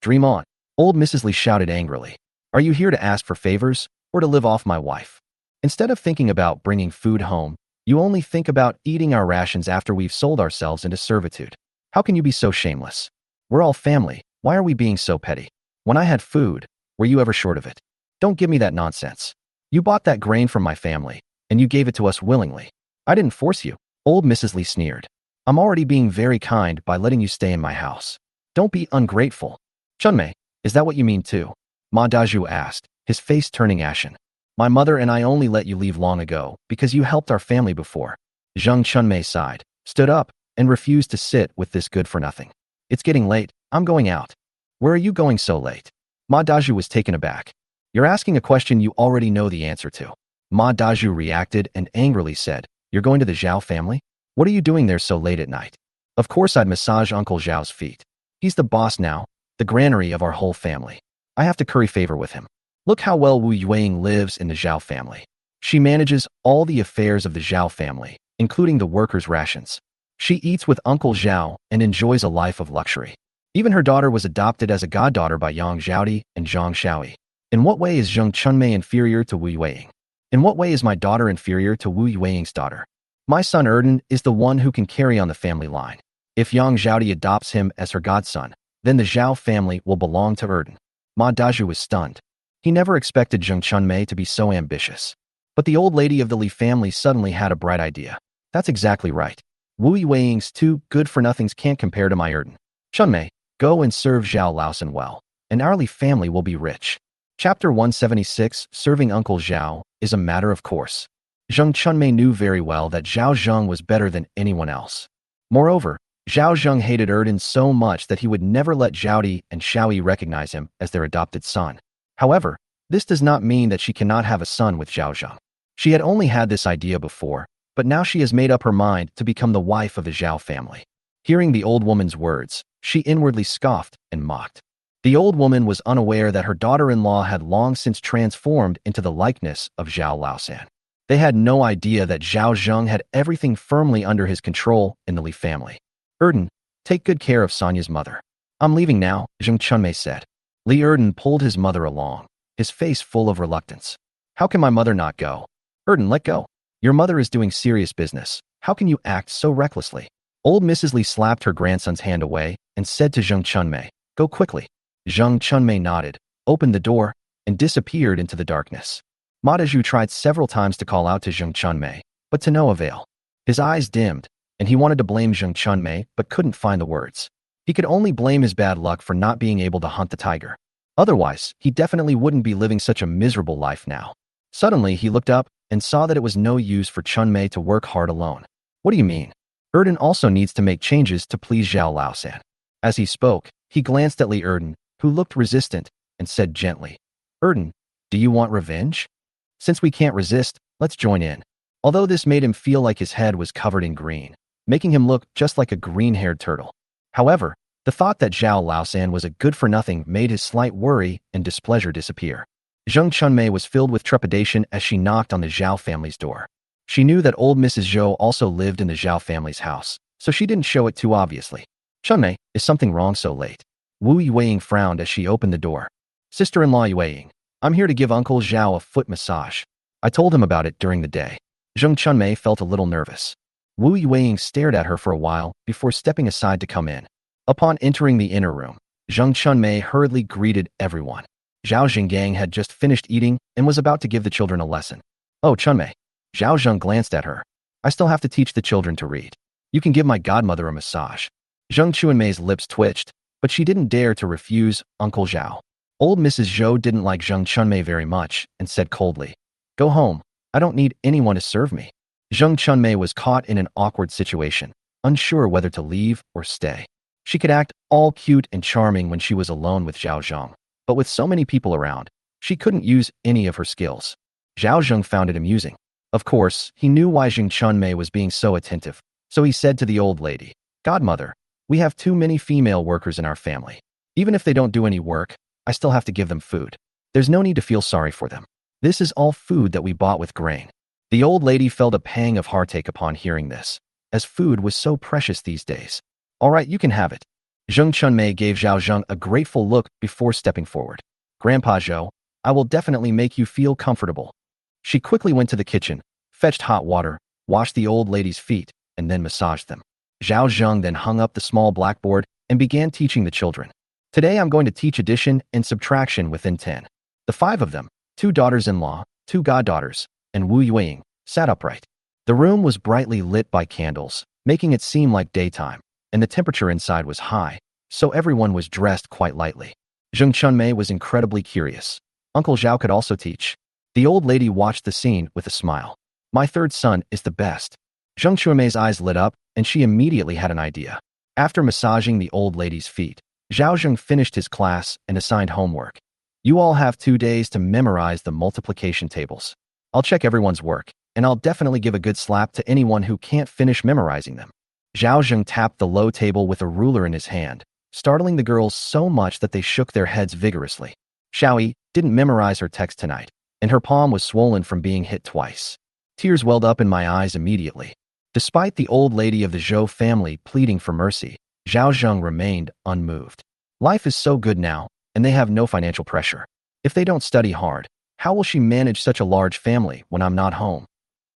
Dream on. Old Mrs. Li shouted angrily. Are you here to ask for favors, or to live off my wife? Instead of thinking about bringing food home, you only think about eating our rations after we've sold ourselves into servitude. How can you be so shameless? We're all family, why are we being so petty? When I had food, were you ever short of it? Don't give me that nonsense. You bought that grain from my family, and you gave it to us willingly. I didn't force you. Old Mrs. Li sneered. I'm already being very kind by letting you stay in my house. Don't be ungrateful. Chunmei, is that what you mean too? Ma Daju asked, his face turning ashen. My mother and I only let you leave long ago because you helped our family before. Zheng Chunmei sighed, stood up, and refused to sit with this good-for-nothing. It's getting late, I'm going out. Where are you going so late? Ma Daju was taken aback. You're asking a question you already know the answer to. Ma Daju reacted and angrily said, You're going to the Zhao family? What are you doing there so late at night? Of course I'd massage Uncle Zhao's feet. He's the boss now, the granary of our whole family. I have to curry favor with him. Look how well Wu Yueying lives in the Zhao family. She manages all the affairs of the Zhao family, including the workers' rations. She eats with Uncle Zhao and enjoys a life of luxury. Even her daughter was adopted as a goddaughter by Yang Zhaodi and Zhang Xiaoyi. In what way is Zheng Chunmei inferior to Wu Yueying? In what way is my daughter inferior to Wu Yueying's daughter? My son Erden is the one who can carry on the family line. If Yang Zhaodi adopts him as her godson, then the Zhao family will belong to Erden. Ma Daju was stunned. He never expected Zheng Chunmei to be so ambitious. But the old lady of the Li family suddenly had a bright idea. That's exactly right. Wu Yueying's 2 good-for-nothings can't compare to my Erden. Chunmei, go and serve Zhao Laosan well, and our Li family will be rich. Chapter 176, Serving Uncle Zhao, is a matter of course. Zheng Chunmei knew very well that Zhao Zheng was better than anyone else. Moreover, Zhao Zheng hated Erden so much that he would never let Zhaodi and Xiaoyi recognize him as their adopted son. However, this does not mean that she cannot have a son with Zhao Zheng. She had only had this idea before, but now she has made up her mind to become the wife of the Zhao family. Hearing the old woman's words, she inwardly scoffed and mocked. The old woman was unaware that her daughter-in-law had long since transformed into the likeness of Zhao Laosan. They had no idea that Zhao Zheng had everything firmly under his control in the Li family. Erden, take good care of Sonia's mother. I'm leaving now, Zheng Chunmei said. Li Erden pulled his mother along, his face full of reluctance. How can my mother not go? Erden, let go. Your mother is doing serious business. How can you act so recklessly? Old Mrs. Li slapped her grandson's hand away and said to Zheng Chunmei, Go quickly. Zheng Chunmei nodded, opened the door, and disappeared into the darkness. Ma Daju tried several times to call out to Zheng Chunmei, but to no avail. His eyes dimmed, and he wanted to blame Zheng Chunmei but couldn't find the words. He could only blame his bad luck for not being able to hunt the tiger. Otherwise, he definitely wouldn't be living such a miserable life now. Suddenly, he looked up and saw that it was no use for Chunmei to work hard alone. What do you mean? Erden also needs to make changes to please Zhao Laosan. As he spoke, he glanced at Li Erden, who looked resistant, and said gently, Erden, do you want revenge? Since we can't resist, let's join in. Although this made him feel like his head was covered in green, making him look just like a green-haired turtle. However, the thought that Zhao Laosan was a good-for-nothing made his slight worry and displeasure disappear. Zheng Chunmei was filled with trepidation as she knocked on the Zhao family's door. She knew that old Mrs. Zhou also lived in the Zhao family's house, so she didn't show it too obviously. Chunmei, is something wrong so late? Wu Yueying frowned as she opened the door. Sister-in-law Yueying, I'm here to give Uncle Zhao a foot massage. I told him about it during the day. Zheng Chunmei felt a little nervous. Wu Yueying stared at her for a while before stepping aside to come in. Upon entering the inner room, Zheng Chunmei hurriedly greeted everyone. Zhao Zheng had just finished eating and was about to give the children a lesson. Oh, Chunmei. Zhao Zheng glanced at her. I still have to teach the children to read. You can give my godmother a massage. Zheng Chunmei's lips twitched, but she didn't dare to refuse Uncle Zhao. Old Mrs. Zhou didn't like Zheng Chunmei very much and said coldly, Go home. I don't need anyone to serve me. Zheng Chunmei was caught in an awkward situation, unsure whether to leave or stay. She could act all cute and charming when she was alone with Zhao Zheng, but with so many people around, she couldn't use any of her skills. Zhao Zheng found it amusing. Of course, he knew why Zheng Chunmei was being so attentive, so he said to the old lady, Godmother, we have too many female workers in our family. Even if they don't do any work, I still have to give them food. There's no need to feel sorry for them. This is all food that we bought with grain. The old lady felt a pang of heartache upon hearing this, as food was so precious these days. All right, you can have it. Zheng Chunmei gave Zhao Zheng a grateful look before stepping forward. Grandpa Zhou, I will definitely make you feel comfortable. She quickly went to the kitchen, fetched hot water, washed the old lady's feet, and then massaged them. Zhao Zheng then hung up the small blackboard and began teaching the children. Today I'm going to teach addition and subtraction within 10. The 5 of them, 2 daughters-in-law, 2 goddaughters, and Wu Yueying, sat upright. The room was brightly lit by candles, making it seem like daytime, and the temperature inside was high, so everyone was dressed quite lightly. Zheng Chunmei was incredibly curious. Uncle Zhao could also teach. The old lady watched the scene with a smile. My third son is the best. Zheng Chunmei's eyes lit up, and she immediately had an idea. After massaging the old lady's feet, Zhao Zheng finished his class and assigned homework. You all have 2 days to memorize the multiplication tables. I'll check everyone's work, and I'll definitely give a good slap to anyone who can't finish memorizing them. Zhao Zheng tapped the low table with a ruler in his hand, startling the girls so much that they shook their heads vigorously. Xiaoyi didn't memorize her text tonight, and her palm was swollen from being hit twice. Tears welled up in my eyes immediately. Despite the old lady of the Zhou family pleading for mercy, Zhao Zheng remained unmoved. Life is so good now, and they have no financial pressure. If they don't study hard, how will she manage such a large family when I'm not home?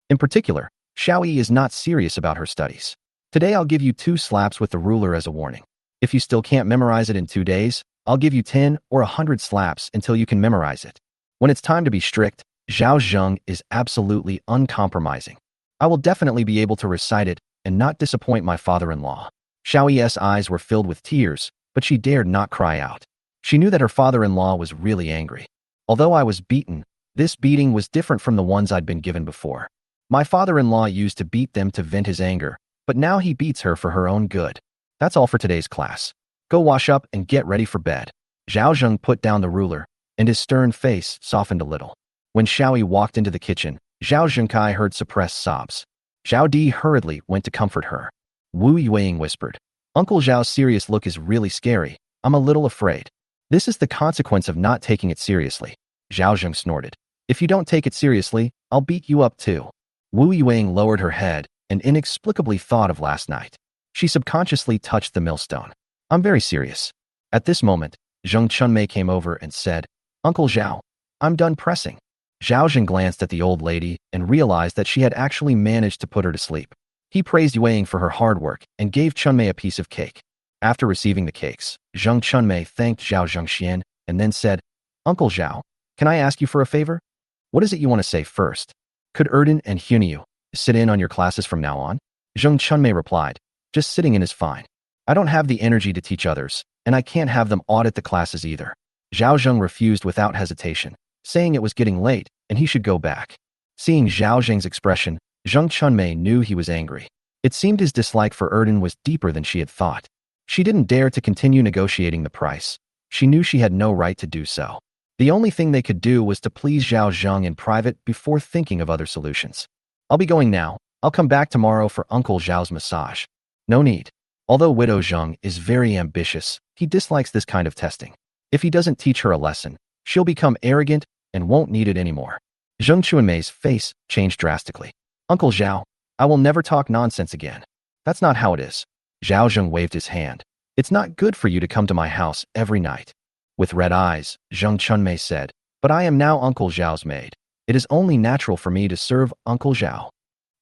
In particular, Xiaoyi is not serious about her studies. Today I'll give you 2 slaps with the ruler as a warning. If you still can't memorize it in 2 days, I'll give you 10 or 100 slaps until you can memorize it. When it's time to be strict, Zhao Zheng is absolutely uncompromising. I will definitely be able to recite it and not disappoint my father-in-law. Xiaoyi's eyes were filled with tears, but she dared not cry out. She knew that her father-in-law was really angry. Although I was beaten, this beating was different from the ones I'd been given before. My father-in-law used to beat them to vent his anger, but now he beats her for her own good. That's all for today's class. Go wash up and get ready for bed. Zhao Zheng put down the ruler, and his stern face softened a little. When Xiaoyi walked into the kitchen, Zhao Zhengkai heard suppressed sobs. Zhao Di hurriedly went to comfort her. Wu Yueying whispered, Uncle Zhao's serious look is really scary. I'm a little afraid. This is the consequence of not taking it seriously. Zhao Zheng snorted. If you don't take it seriously, I'll beat you up too. Wu Yueying lowered her head and inexplicably thought of last night. She subconsciously touched the millstone. I'm very serious. At this moment, Zheng Chunmei came over and said, Uncle Zhao, I'm done pressing. Zhao Zheng glanced at the old lady and realized that she had actually managed to put her to sleep. He praised Yueying for her hard work and gave Chunmei a piece of cake. After receiving the cakes, Zheng Chunmei thanked Zhao Zhengxian and then said, Uncle Zhao, can I ask you for a favor? What is it you want to say first? Could Erden and Hunyu sit in on your classes from now on? Zheng Chunmei replied, just sitting in is fine. I don't have the energy to teach others, and I can't have them audit the classes either. Zhao Zheng refused without hesitation, saying it was getting late and he should go back. Seeing Zhao Zheng's expression, Zheng Chunmei knew he was angry. It seemed his dislike for Erden was deeper than she had thought. She didn't dare to continue negotiating the price. She knew she had no right to do so. The only thing they could do was to please Zhao Zheng in private before thinking of other solutions. I'll be going now. I'll come back tomorrow for Uncle Zhao's massage. No need. Although Widow Zheng is very ambitious, he dislikes this kind of testing. If he doesn't teach her a lesson, she'll become arrogant and won't need it anymore. Zheng Chunmei's face changed drastically. Uncle Zhao, I will never talk nonsense again. That's not how it is. Zhao Zheng waved his hand. It's not good for you to come to my house every night. With red eyes, Zheng Chunmei said, but I am now Uncle Zhao's maid. It is only natural for me to serve Uncle Zhao.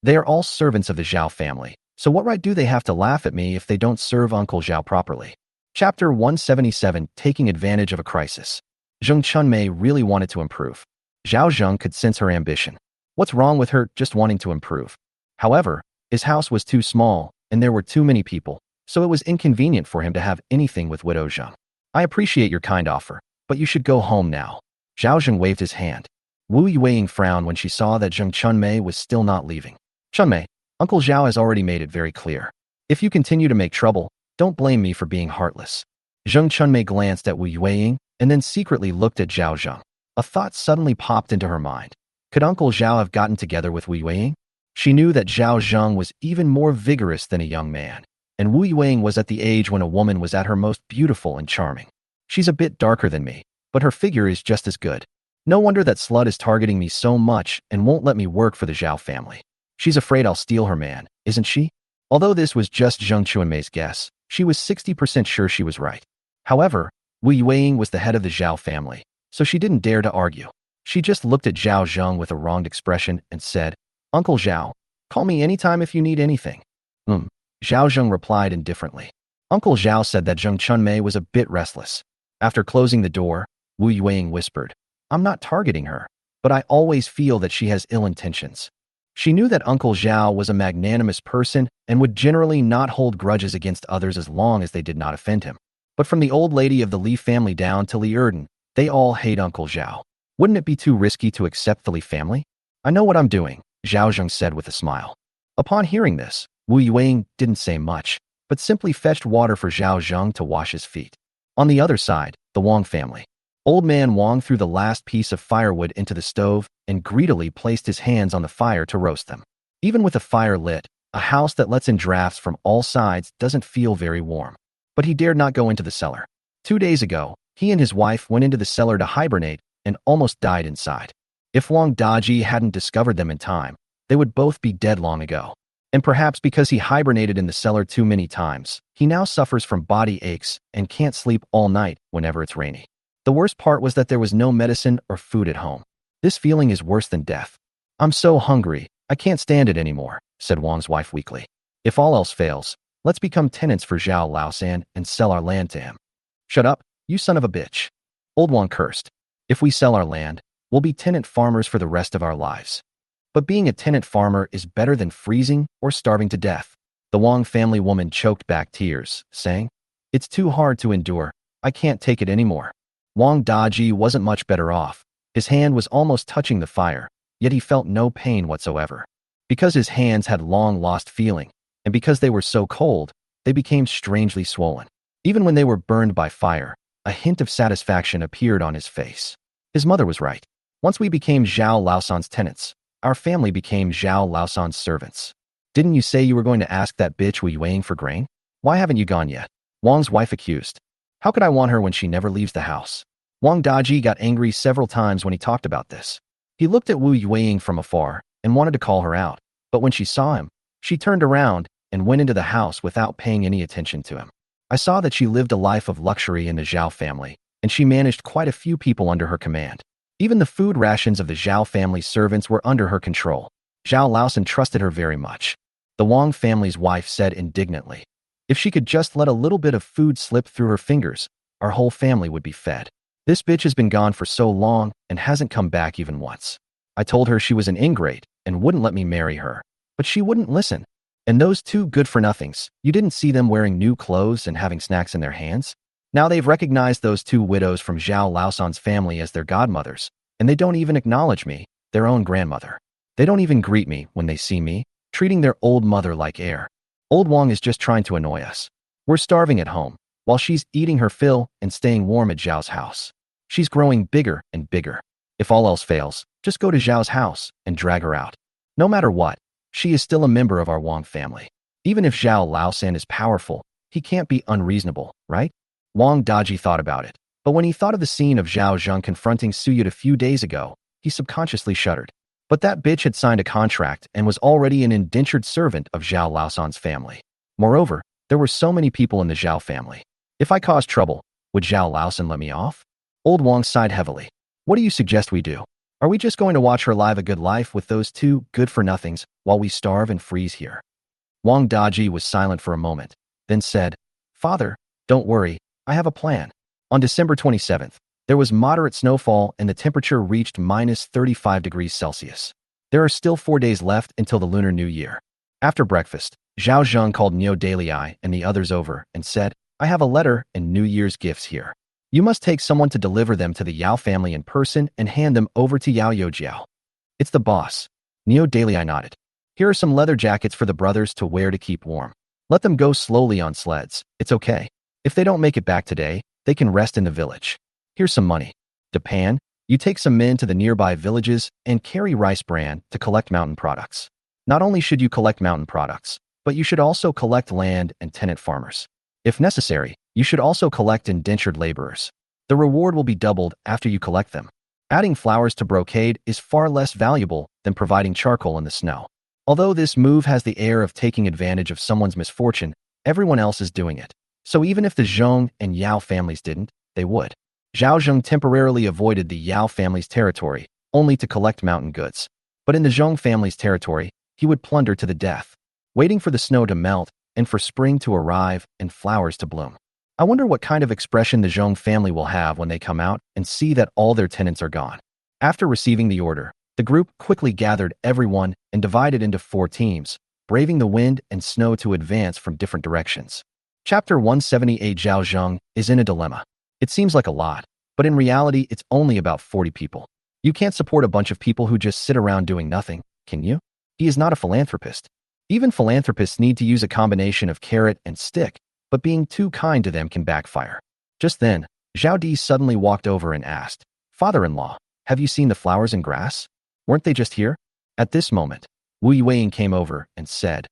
They are all servants of the Zhao family, so what right do they have to laugh at me if they don't serve Uncle Zhao properly? Chapter 177, Taking Advantage of a Crisis. Zheng Chunmei really wanted to improve. Zhao Zheng could sense her ambition. What's wrong with her just wanting to improve? However, his house was too small, and there were too many people, so it was inconvenient for him to have anything with Widow Zheng. I appreciate your kind offer, but you should go home now. Zhao Zheng waved his hand. Wu Yueying frowned when she saw that Zheng Chunmei was still not leaving. Chunmei, Uncle Zhao has already made it very clear. If you continue to make trouble, don't blame me for being heartless. Zheng Chunmei glanced at Wu Yueying and then secretly looked at Zhao Zheng. A thought suddenly popped into her mind. Could Uncle Zhao have gotten together with Wu Yueying? She knew that Zhao Zheng was even more vigorous than a young man, and Wu Yueying was at the age when a woman was at her most beautiful and charming. She's a bit darker than me, but her figure is just as good. No wonder that slut is targeting me so much and won't let me work for the Zhao family. She's afraid I'll steal her man, isn't she? Although this was just Zheng Chunmei's guess, she was 60% sure she was right. However, Wu Yueying was the head of the Zhao family, so she didn't dare to argue. She just looked at Zhao Zheng with a wronged expression and said, Uncle Zhao, call me anytime if you need anything. Zhao Zheng replied indifferently. Uncle Zhao said that Zheng Chunmei was a bit restless. After closing the door, Wu Yueying whispered, I'm not targeting her, but I always feel that she has ill intentions. She knew that Uncle Zhao was a magnanimous person and would generally not hold grudges against others as long as they did not offend him. But from the old lady of the Li family down to Li Erden, they all hate Uncle Zhao. Wouldn't it be too risky to accept the Li family? I know what I'm doing, Zhao Zheng said with a smile. Upon hearing this, Wu Yueying didn't say much, but simply fetched water for Zhao Zheng to wash his feet. On the other side, the Wang family. Old man Wang threw the last piece of firewood into the stove and greedily placed his hands on the fire to roast them. Even with the fire lit, a house that lets in drafts from all sides doesn't feel very warm. But he dared not go into the cellar. 2 days ago, he and his wife went into the cellar to hibernate and almost died inside. If Wang Daji hadn't discovered them in time, they would both be dead long ago. And perhaps because he hibernated in the cellar too many times, he now suffers from body aches and can't sleep all night whenever it's rainy. The worst part was that there was no medicine or food at home. This feeling is worse than death. I'm so hungry, I can't stand it anymore, said Wang's wife weakly. If all else fails, let's become tenants for Zhao Laosan and sell our land to him. Shut up, you son of a bitch. Old Wang cursed. If we sell our land, we'll be tenant farmers for the rest of our lives. But being a tenant farmer is better than freezing or starving to death. The Wang family woman choked back tears, saying, It's too hard to endure. I can't take it anymore. Wang Daji wasn't much better off. His hand was almost touching the fire, yet he felt no pain whatsoever. Because his hands had long lost feeling, and because they were so cold, they became strangely swollen. Even when they were burned by fire, a hint of satisfaction appeared on his face. His mother was right. Once we became Zhao Laosan's tenants, our family became Zhao Laosan's servants. Didn't you say you were going to ask that bitch Wu Yueying for grain? Why haven't you gone yet? Wang's wife accused. How could I want her when she never leaves the house? Wang Daji got angry several times when he talked about this. He looked at Wu Yueying from afar and wanted to call her out, but when she saw him, she turned around and went into the house without paying any attention to him. I saw that she lived a life of luxury in the Zhao family, and she managed quite a few people under her command. Even the food rations of the Zhao family servants were under her control. Zhao Laosan trusted her very much. The Wang family's wife said indignantly, If she could just let a little bit of food slip through her fingers, our whole family would be fed. This bitch has been gone for so long and hasn't come back even once. I told her she was an ingrate and wouldn't let me marry her, but she wouldn't listen. And those two good-for-nothings, you didn't see them wearing new clothes and having snacks in their hands? Now they've recognized those two widows from Zhao Laosan's family as their godmothers, and they don't even acknowledge me, their own grandmother. They don't even greet me when they see me, treating their old mother like air. Old Wang is just trying to annoy us. We're starving at home, while she's eating her fill and staying warm at Zhao's house. She's growing bigger and bigger. If all else fails, just go to Zhao's house and drag her out. No matter what, she is still a member of our Wang family. Even if Zhao Laosan is powerful, he can't be unreasonable, right? Wang Daji thought about it, but when he thought of the scene of Zhao Zheng confronting Suyut a few days ago, he subconsciously shuddered. But that bitch had signed a contract and was already an indentured servant of Zhao Laosan's family. Moreover, there were so many people in the Zhao family. If I caused trouble, would Zhao Laosan let me off? Old Wang sighed heavily. What do you suggest we do? Are we just going to watch her live a good life with those two good-for-nothings while we starve and freeze here? Wang Daji was silent for a moment, then said, Father, don't worry, I have a plan. On December 27th, there was moderate snowfall and the temperature reached minus 35 degrees Celsius. There are still 4 days left until the Lunar New Year. After breakfast, Zhao Zheng called Niu Dalai and the others over and said, I have a letter and New Year's gifts here. You must take someone to deliver them to the Yao family in person and hand them over to Yao Youjiao. It's the boss. Niu Dalai nodded. Here are some leather jackets for the brothers to wear to keep warm. Let them go slowly on sleds. It's okay. If they don't make it back today, they can rest in the village. Here's some money. Japan, you take some men to the nearby villages and carry rice bran to collect mountain products. Not only should you collect mountain products, but you should also collect land and tenant farmers. If necessary, you should also collect indentured laborers. The reward will be doubled after you collect them. Adding flowers to brocade is far less valuable than providing charcoal in the snow. Although this move has the air of taking advantage of someone's misfortune, everyone else is doing it. So even if the Zhong and Yao families didn't, they would. Zhao Zheng temporarily avoided the Yao family's territory, only to collect mountain goods. But in the Zhong family's territory, he would plunder to the death, waiting for the snow to melt and for spring to arrive and flowers to bloom. I wonder what kind of expression the Zhong family will have when they come out and see that all their tenants are gone. After receiving the order, the group quickly gathered everyone and divided into 4 teams, braving the wind and snow to advance from different directions. Chapter 178 Zhao Zheng is in a dilemma. It seems like a lot, but in reality it's only about 40 people. You can't support a bunch of people who just sit around doing nothing, can you? He is not a philanthropist. Even philanthropists need to use a combination of carrot and stick, but being too kind to them can backfire. Just then, Zhao Di suddenly walked over and asked, Father-in-law, have you seen the flowers and grass? Weren't they just here? At this moment, Wu Yueying came over and said,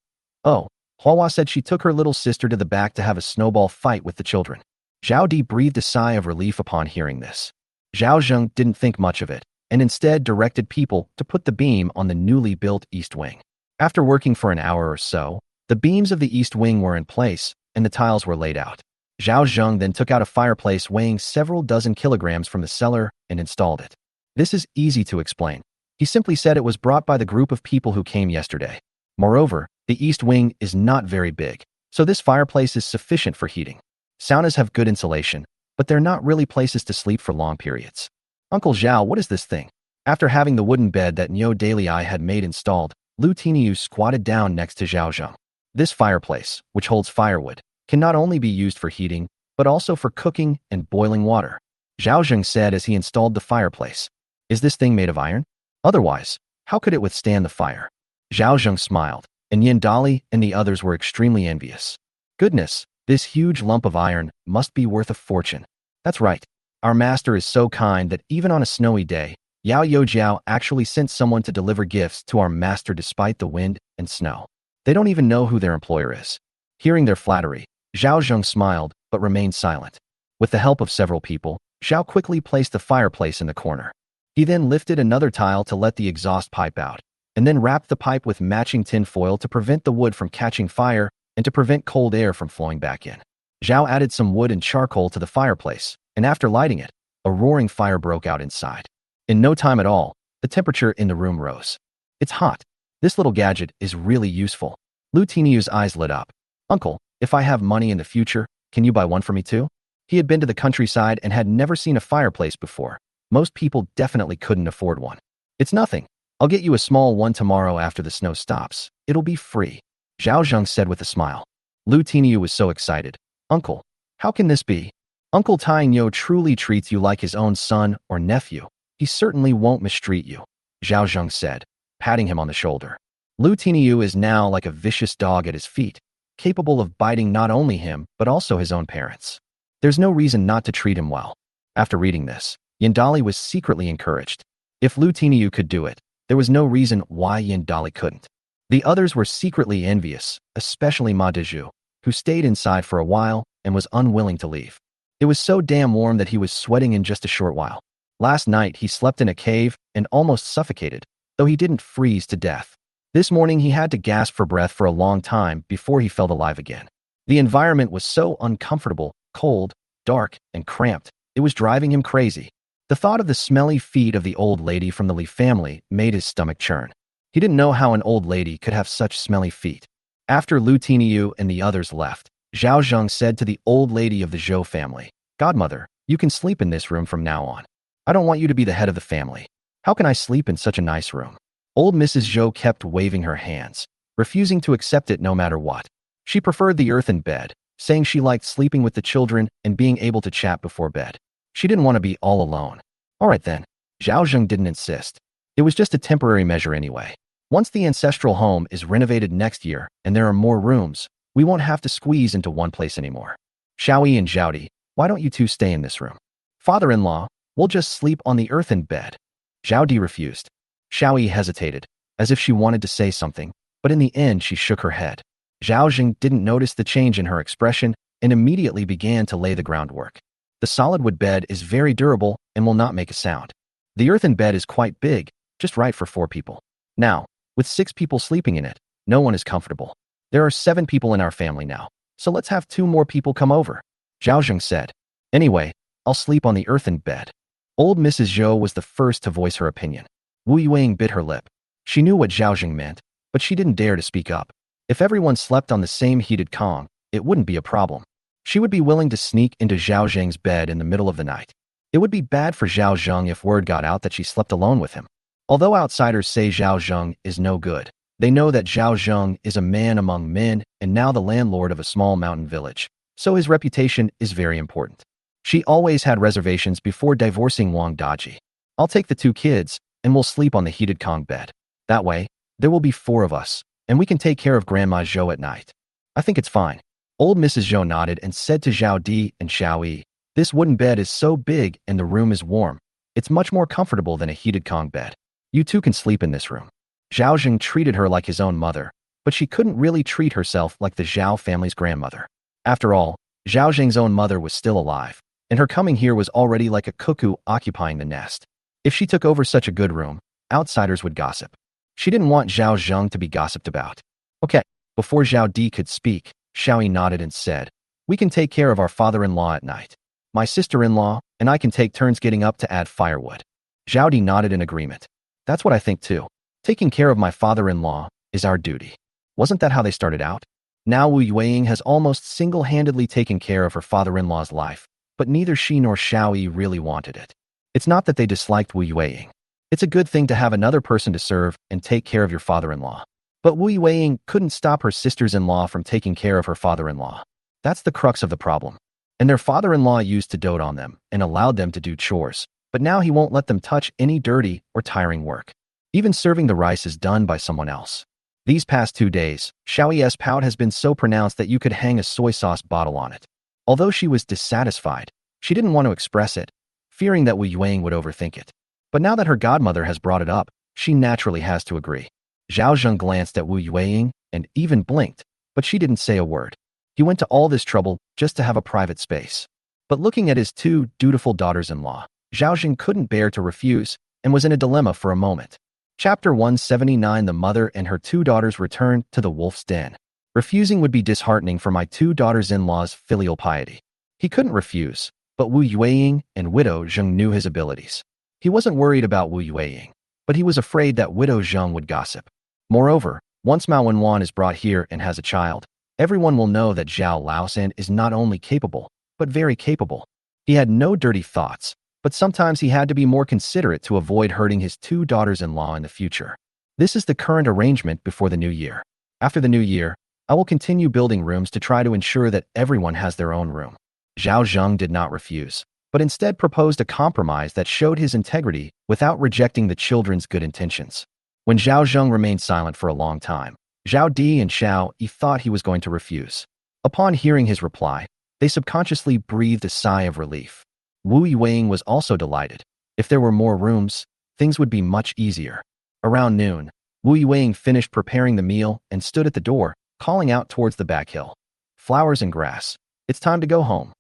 Oh, Huahua said she took her little sister to the back to have a snowball fight with the children. Zhao Di breathed a sigh of relief upon hearing this. Zhao Zheng didn't think much of it, and instead directed people to put the beam on the newly built east wing. After working for an hour or so, the beams of the east wing were in place, and the tiles were laid out. Zhao Zheng then took out a fireplace weighing several dozen kilograms from the cellar and installed it. This is easy to explain. He simply said it was brought by the group of people who came yesterday. Moreover, the east wing is not very big, so this fireplace is sufficient for heating. Saunas have good insulation, but they're not really places to sleep for long periods. Uncle Zhao, what is this thing? After having the wooden bed that Niu Dalai had made installed, Lu Tiniu squatted down next to Zhao Zheng. This fireplace, which holds firewood, can not only be used for heating, but also for cooking and boiling water. Zhao Zheng said as he installed the fireplace. Is this thing made of iron? Otherwise, how could it withstand the fire? Zhao Zheng smiled, and Yin Dali and the others were extremely envious. Goodness, this huge lump of iron must be worth a fortune. That's right. Our master is so kind that even on a snowy day, Yao Youjiao actually sent someone to deliver gifts to our master despite the wind and snow. They don't even know who their employer is. Hearing their flattery, Zhao Zheng smiled but remained silent. With the help of several people, Zhao quickly placed the fireplace in the corner. He then lifted another tile to let the exhaust pipe out, and then wrapped the pipe with matching tin foil to prevent the wood from catching fire and to prevent cold air from flowing back in. Zhao added some wood and charcoal to the fireplace, and after lighting it, a roaring fire broke out inside. In no time at all, the temperature in the room rose. It's hot. This little gadget is really useful. Lu Tiniu's eyes lit up. Uncle, if I have money in the future, can you buy one for me too? He had been to the countryside and had never seen a fireplace before. Most people definitely couldn't afford one. It's nothing. I'll get you a small one tomorrow after the snow stops. It'll be free. Zhao Zheng said with a smile. Lu Tiniu was so excited. Uncle, how can this be? Uncle Tainyo truly treats you like his own son or nephew. He certainly won't mistreat you, Zhao Zheng said, patting him on the shoulder. Lu Tiniu is now like a vicious dog at his feet, capable of biting not only him but also his own parents. There's no reason not to treat him well. After reading this, Yandali was secretly encouraged. If Lu Tiniu could do it, there was no reason why Yandali couldn't. The others were secretly envious, especially Ma Dezhu, who stayed inside for a while and was unwilling to leave. It was so damn warm that he was sweating in just a short while. Last night, he slept in a cave and almost suffocated, though he didn't freeze to death. This morning, he had to gasp for breath for a long time before he felt alive again. The environment was so uncomfortable, cold, dark, and cramped, it was driving him crazy. The thought of the smelly feet of the old lady from the Li family made his stomach churn. He didn't know how an old lady could have such smelly feet. After Lu Tiniu and the others left, Zhao Zheng said to the old lady of the Zhou family, "Godmother, you can sleep in this room from now on. I don't want you to be the head of the family. How can I sleep in such a nice room?" Old Mrs. Zhou kept waving her hands, refusing to accept it no matter what. She preferred the earthen bed, saying she liked sleeping with the children and being able to chat before bed. She didn't want to be all alone. All right then. Zhao Zheng didn't insist. It was just a temporary measure anyway. Once the ancestral home is renovated next year and there are more rooms, we won't have to squeeze into one place anymore. Xiaoyi and Zhaodi, why don't you two stay in this room? Father-in-law, we'll just sleep on the earthen bed. Zhao Di refused. Xiaoyi hesitated, as if she wanted to say something, but in the end she shook her head. Zhao Zheng didn't notice the change in her expression and immediately began to lay the groundwork. The solid wood bed is very durable and will not make a sound. The earthen bed is quite big, just right for 4 people. Now, with 6 people sleeping in it, no one is comfortable. There are 7 people in our family now, so let's have 2 more people come over, Zhao Zheng said. Anyway, I'll sleep on the earthen bed. Old Mrs. Zhou was the first to voice her opinion. Wu Yuang bit her lip. She knew what Zhao Zheng meant, but she didn't dare to speak up. If everyone slept on the same heated kong, it wouldn't be a problem. She would be willing to sneak into Zhao Zheng's bed in the middle of the night. It would be bad for Zhao Zheng if word got out that she slept alone with him. Although outsiders say Zhao Zheng is no good, they know that Zhao Zheng is a man among men and now the landlord of a small mountain village, so his reputation is very important. She always had reservations before divorcing Wang Daji. I'll take the 2 kids, and we'll sleep on the heated kong bed. That way, there will be 4 of us, and we can take care of Grandma Zhou at night. I think it's fine. Old Mrs. Zhou nodded and said to Zhao Di and Xiao Yi, this wooden bed is so big and the room is warm. It's much more comfortable than a heated kong bed. You 2 can sleep in this room. Zhao Zheng treated her like his own mother, but she couldn't really treat herself like the Zhao family's grandmother. After all, Zhao Zheng's own mother was still alive, and her coming here was already like a cuckoo occupying the nest. If she took over such a good room, outsiders would gossip. She didn't want Zhao Zheng to be gossiped about. Okay, before Zhao Di could speak, Xiaoyi nodded and said, we can take care of our father-in-law at night. My sister-in-law and I can take turns getting up to add firewood. Zhao Di nodded in agreement. That's what I think too. Taking care of my father-in-law is our duty. Wasn't that how they started out? Now Wu Yuang has almost single-handedly taken care of her father-in-law's life, but neither she nor Xiaoyi really wanted it. It's not that they disliked Wu Yuang. It's a good thing to have another person to serve and take care of your father-in-law. But Wu Yuang couldn't stop her sisters-in-law from taking care of her father-in-law. That's the crux of the problem. And their father-in-law used to dote on them and allowed them to do chores, but now he won't let them touch any dirty or tiring work. Even serving the rice is done by someone else. These past 2 days, Xiaoyi's pout has been so pronounced that you could hang a soy sauce bottle on it. Although she was dissatisfied, she didn't want to express it, fearing that Wu Yuang would overthink it. But now that her godmother has brought it up, she naturally has to agree. Zhao Zheng glanced at Wu Yuang and even blinked, but she didn't say a word. He went to all this trouble just to have a private space. But looking at his 2 dutiful daughters-in-law, Zhao Zheng couldn't bear to refuse and was in a dilemma for a moment. Chapter 179. The mother and her 2 daughters returned to the wolf's den. Refusing would be disheartening for my 2 daughters-in-law's filial piety. He couldn't refuse, but Wu Yuang and Widow Zheng knew his abilities. He wasn't worried about Wu Yuang, but he was afraid that Widow Zheng would gossip. Moreover, once Mao Wenwan is brought here and has a child, everyone will know that Zhao Laosan is not only capable, but very capable. He had no dirty thoughts, but sometimes he had to be more considerate to avoid hurting his 2 daughters-in-law in the future. This is the current arrangement before the new year. After the new year, I will continue building rooms to try to ensure that everyone has their own room. Zhao Zheng did not refuse, but instead proposed a compromise that showed his integrity without rejecting the children's good intentions. When Zhao Zheng remained silent for a long time, Zhao Di and Xiao Yi thought he was going to refuse. Upon hearing his reply, they subconsciously breathed a sigh of relief. Wu Yueing was also delighted. If there were more rooms, things would be much easier. Around noon, Wu Yueing finished preparing the meal and stood at the door, calling out towards the back hill. Flowers and grass. It's time to go home.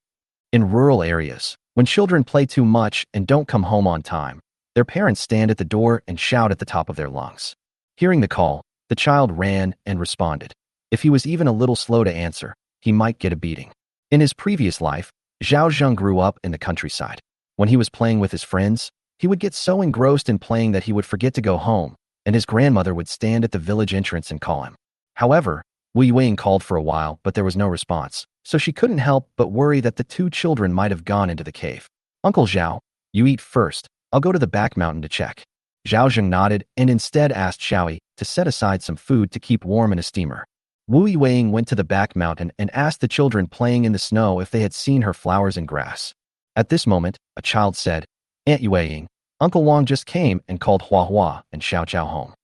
In rural areas, when children play too much and don't come home on time, their parents stand at the door and shout at the top of their lungs. Hearing the call, the child ran and responded. If he was even a little slow to answer, he might get a beating. In his previous life, Zhao Zheng grew up in the countryside. When he was playing with his friends, he would get so engrossed in playing that he would forget to go home, and his grandmother would stand at the village entrance and call him. However, Wu Yueing called for a while, but there was no response, so she couldn't help but worry that the two children might have gone into the cave. Uncle Zhao, you eat first. I'll go to the back mountain to check. Zhao Zheng nodded and instead asked Xiaoyi to set aside some food to keep warm in a steamer. Wu Yueing went to the back mountain and asked the children playing in the snow if they had seen her flowers and grass. At this moment, a child said, Aunt Yueing, Uncle Wang just came and called Hua Hua and Xiao Xiao home.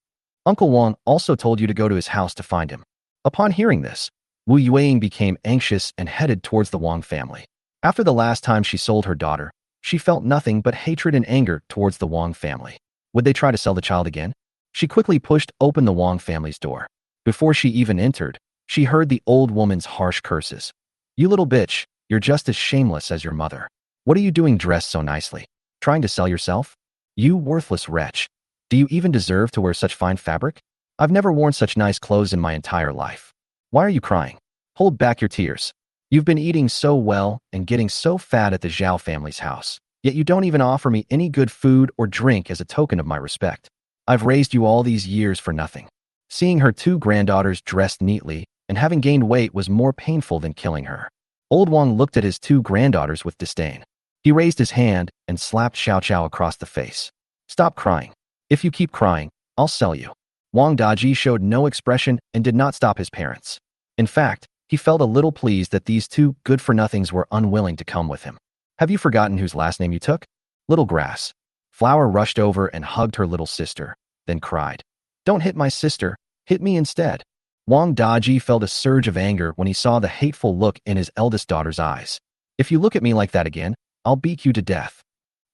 Uncle Wang also told you to go to his house to find him. Upon hearing this, Wu Yueing became anxious and headed towards the Wang family. After the last time she sold her daughter, she felt nothing but hatred and anger towards the Wang family. Would they try to sell the child again? She quickly pushed open the Wang family's door. Before she even entered, she heard the old woman's harsh curses. You little bitch, you're just as shameless as your mother. What are you doing dressed so nicely? Trying to sell yourself? You worthless wretch. Do you even deserve to wear such fine fabric? I've never worn such nice clothes in my entire life. Why are you crying? Hold back your tears. You've been eating so well and getting so fat at the Zhao family's house, yet you don't even offer me any good food or drink as a token of my respect. I've raised you all these years for nothing. Seeing her two granddaughters dressed neatly and having gained weight was more painful than killing her. Old Wang looked at his two granddaughters with disdain. He raised his hand and slapped Xiao Xiao across the face. Stop crying. If you keep crying, I'll sell you. Wang Daji showed no expression and did not stop his parents. In fact, he felt a little pleased that these two good-for-nothings were unwilling to come with him. Have you forgotten whose last name you took? Little Grass. Flower rushed over and hugged her little sister, then cried, Don't hit my sister, hit me instead. Wang Daji felt a surge of anger when he saw the hateful look in his eldest daughter's eyes. If you look at me like that again, I'll beat you to death.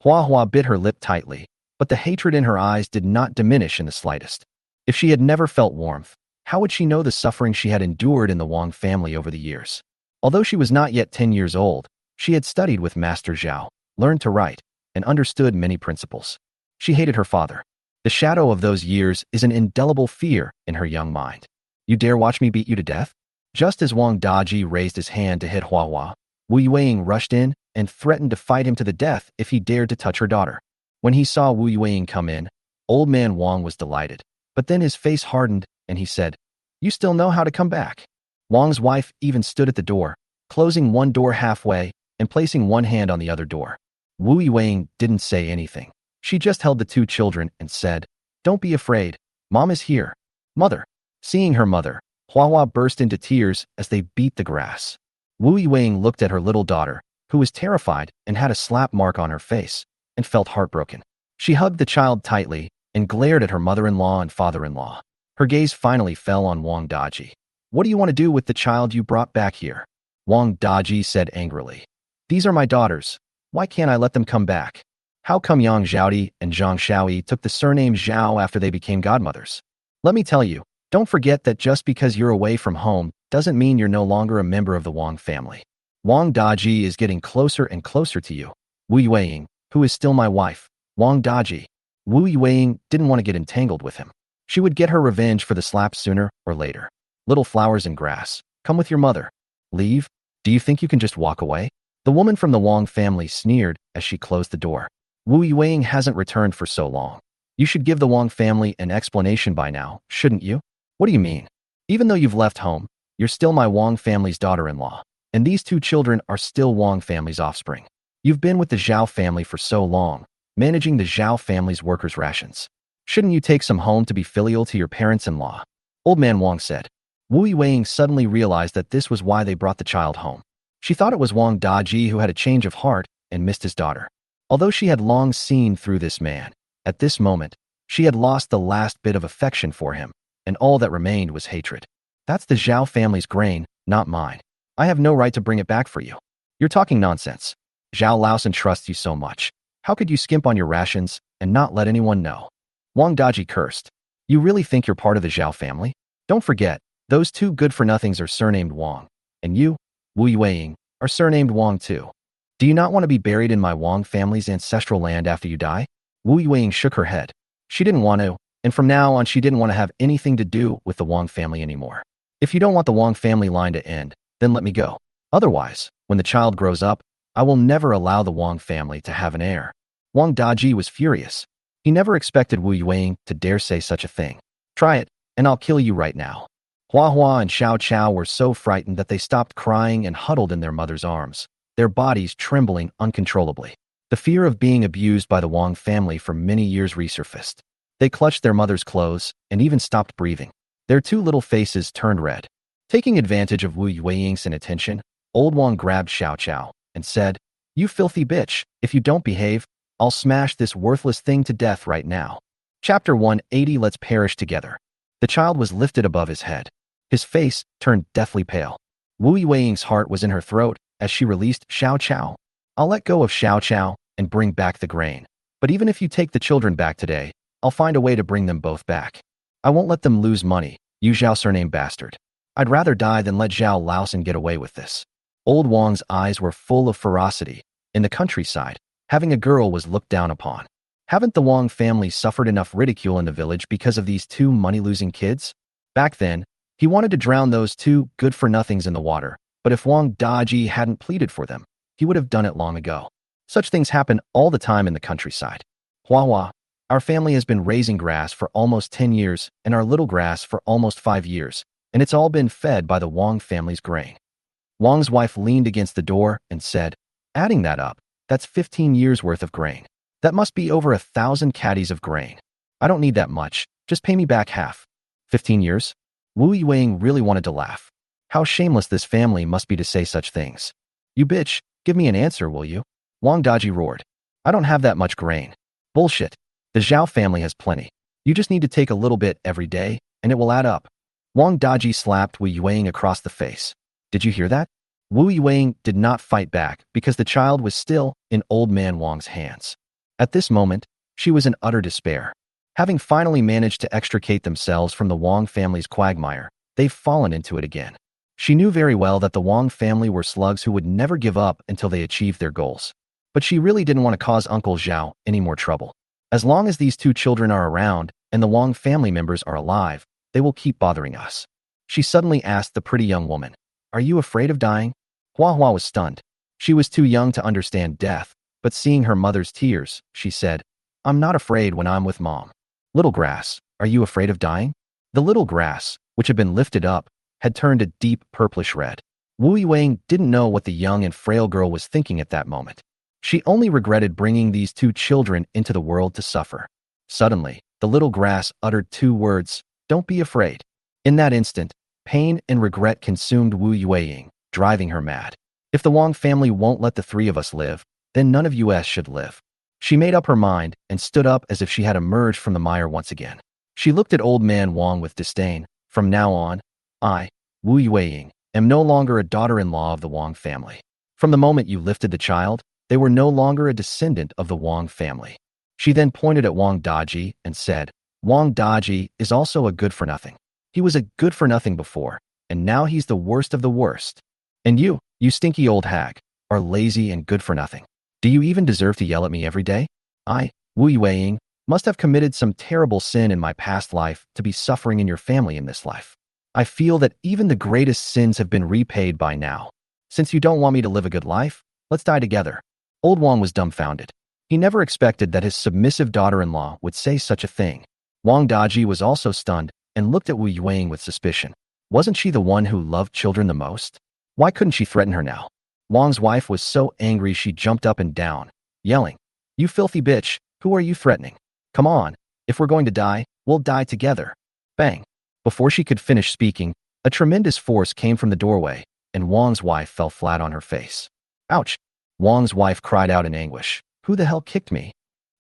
Hua Hua bit her lip tightly, but the hatred in her eyes did not diminish in the slightest. If she had never felt warmth, how would she know the suffering she had endured in the Wang family over the years? Although she was not yet 10 years old, she had studied with Master Zhao, learned to write, and understood many principles. She hated her father. The shadow of those years is an indelible fear in her young mind. You dare watch me beat you to death? Just as Wang Daji raised his hand to hit Hua Hua, Wu Yueing rushed in and threatened to fight him to the death if he dared to touch her daughter. When he saw Wu Yueing come in, old man Wang was delighted, but then his face hardened and he said, You still know how to come back. Wang's wife even stood at the door, closing one door halfway and placing one hand on the other door. Wu Yueing didn't say anything. She just held the two children and said, Don't be afraid. Mom is here. Mother. Seeing her mother, Hua Hua burst into tears as they beat the grass. Wu Yueing looked at her little daughter, who was terrified and had a slap mark on her face, and felt heartbroken. She hugged the child tightly and glared at her mother-in-law and father-in-law. Her gaze finally fell on Wang Daji. What do you want to do with the child you brought back here? Wang Daji said angrily. These are my daughters. Why can't I let them come back? How come Yang Zhaodi and Zhang Xiaoyi took the surname Zhao after they became godmothers? Let me tell you, don't forget that just because you're away from home doesn't mean you're no longer a member of the Wang family. Wang Daji is getting closer and closer to you. Wu Yueing, who is still my wife, Wang Daji. Wu Yueing didn't want to get entangled with him. She would get her revenge for the slap sooner or later. Little flowers and grass, come with your mother. Leave? Do you think you can just walk away? The woman from the Wang family sneered as she closed the door. Wu Yueing hasn't returned for so long. You should give the Wang family an explanation by now, shouldn't you? What do you mean? Even though you've left home, you're still my Wang family's daughter-in-law, and these two children are still Wang family's offspring. You've been with the Zhao family for so long, managing the Zhao family's workers' rations. Shouldn't you take some home to be filial to your parents-in-law? Old man Wang said. Wu Yueying suddenly realized that this was why they brought the child home. She thought it was Wang Daji who had a change of heart and missed his daughter. Although she had long seen through this man, at this moment, she had lost the last bit of affection for him, and all that remained was hatred. That's the Zhao family's grain, not mine. I have no right to bring it back for you. You're talking nonsense. Zhao Laosan trusts you so much. How could you skimp on your rations and not let anyone know? Wang Daji cursed. You really think you're part of the Zhao family? Don't forget, those two good-for-nothings are surnamed Wang, and you, Wu Yueying, are surnamed Wang too. Do you not want to be buried in my Wang family's ancestral land after you die? Wu Yueying shook her head. She didn't want to, and from now on she didn't want to have anything to do with the Wang family anymore. If you don't want the Wang family line to end, then let me go. Otherwise, when the child grows up, I will never allow the Wang family to have an heir. Wang Daji was furious. He never expected Wu Yueying to dare say such a thing. Try it, and I'll kill you right now. Hua Hua and Xiao Chao were so frightened that they stopped crying and huddled in their mother's arms, their bodies trembling uncontrollably. The fear of being abused by the Wang family for many years resurfaced. They clutched their mother's clothes and even stopped breathing. Their two little faces turned red. Taking advantage of Wu Yueying's inattention, old Wang grabbed Xiao Chao and said, "You filthy bitch, if you don't behave, I'll smash this worthless thing to death right now." Chapter 180. Let's perish together. The child was lifted above his head. His face turned deathly pale. Wu Yueying's heart was in her throat as she released Xiao Chao. I'll let go of Xiao Chao and bring back the grain. But even if you take the children back today, I'll find a way to bring them both back. I won't let them lose money, you Zhao surname bastard. I'd rather die than let Zhao Laosan get away with this. Old Wang's eyes were full of ferocity. In the countryside, having a girl was looked down upon. Haven't the Wang family suffered enough ridicule in the village because of these two money-losing kids? Back then, he wanted to drown those two good-for-nothings in the water, but if Wang Daji hadn't pleaded for them, he would have done it long ago. Such things happen all the time in the countryside. Hua Hua, our family has been raising grass for almost 10 years and our little grass for almost 5 years, and it's all been fed by the Wang family's grain. Wang's wife leaned against the door and said, adding that up, that's 15 years worth of grain. That must be over 1,000 caddies of grain. I don't need that much, just pay me back half. 15 years? Wu Yueying really wanted to laugh. How shameless this family must be to say such things. You bitch, give me an answer, will you? Wang Daji roared. I don't have that much grain. Bullshit. The Zhao family has plenty. You just need to take a little bit every day, and it will add up. Wang Daji slapped Wu Yueying across the face. Did you hear that? Wu Yueying did not fight back because the child was still in old man Wang's hands. At this moment, she was in utter despair. Having finally managed to extricate themselves from the Wang family's quagmire, they've fallen into it again. She knew very well that the Wang family were slugs who would never give up until they achieved their goals. But she really didn't want to cause Uncle Zhao any more trouble. As long as these two children are around and the Wang family members are alive, they will keep bothering us. She suddenly asked the pretty young woman, Are you afraid of dying? Hua Hua was stunned. She was too young to understand death, but seeing her mother's tears, she said, I'm not afraid when I'm with Mom. Little grass, are you afraid of dying? The little grass, which had been lifted up, had turned a deep purplish red. Wu Yueying didn't know what the young and frail girl was thinking at that moment. She only regretted bringing these two children into the world to suffer. Suddenly, the little grass uttered two words, Don't be afraid. In that instant, pain and regret consumed Wu Yueying, driving her mad. If the Wang family won't let the three of us live, then none of us should live. She made up her mind and stood up as if she had emerged from the mire once again. She looked at old man Wang with disdain. From now on, I, Wu Yueying, am no longer a daughter-in-law of the Wang family. From the moment you lifted the child, they were no longer a descendant of the Wang family. She then pointed at Wang Daji and said, Wang Daji is also a good-for-nothing. He was a good-for-nothing before, and now he's the worst of the worst. And you stinky old hag, are lazy and good-for-nothing. Do you even deserve to yell at me every day? I, Wu Yueying, must have committed some terrible sin in my past life to be suffering in your family in this life. I feel that even the greatest sins have been repaid by now. Since you don't want me to live a good life, let's die together. Old Wang was dumbfounded. He never expected that his submissive daughter-in-law would say such a thing. Wang Daji was also stunned and looked at Wu Yueying with suspicion. Wasn't she the one who loved children the most? Why couldn't she threaten her now? Wang's wife was so angry she jumped up and down, yelling, You filthy bitch, who are you threatening? Come on, if we're going to die, we'll die together. Bang. Before she could finish speaking, A tremendous force came from the doorway, and Wang's wife fell flat on her face. Ouch! Wang's wife cried out in anguish. Who the hell kicked me?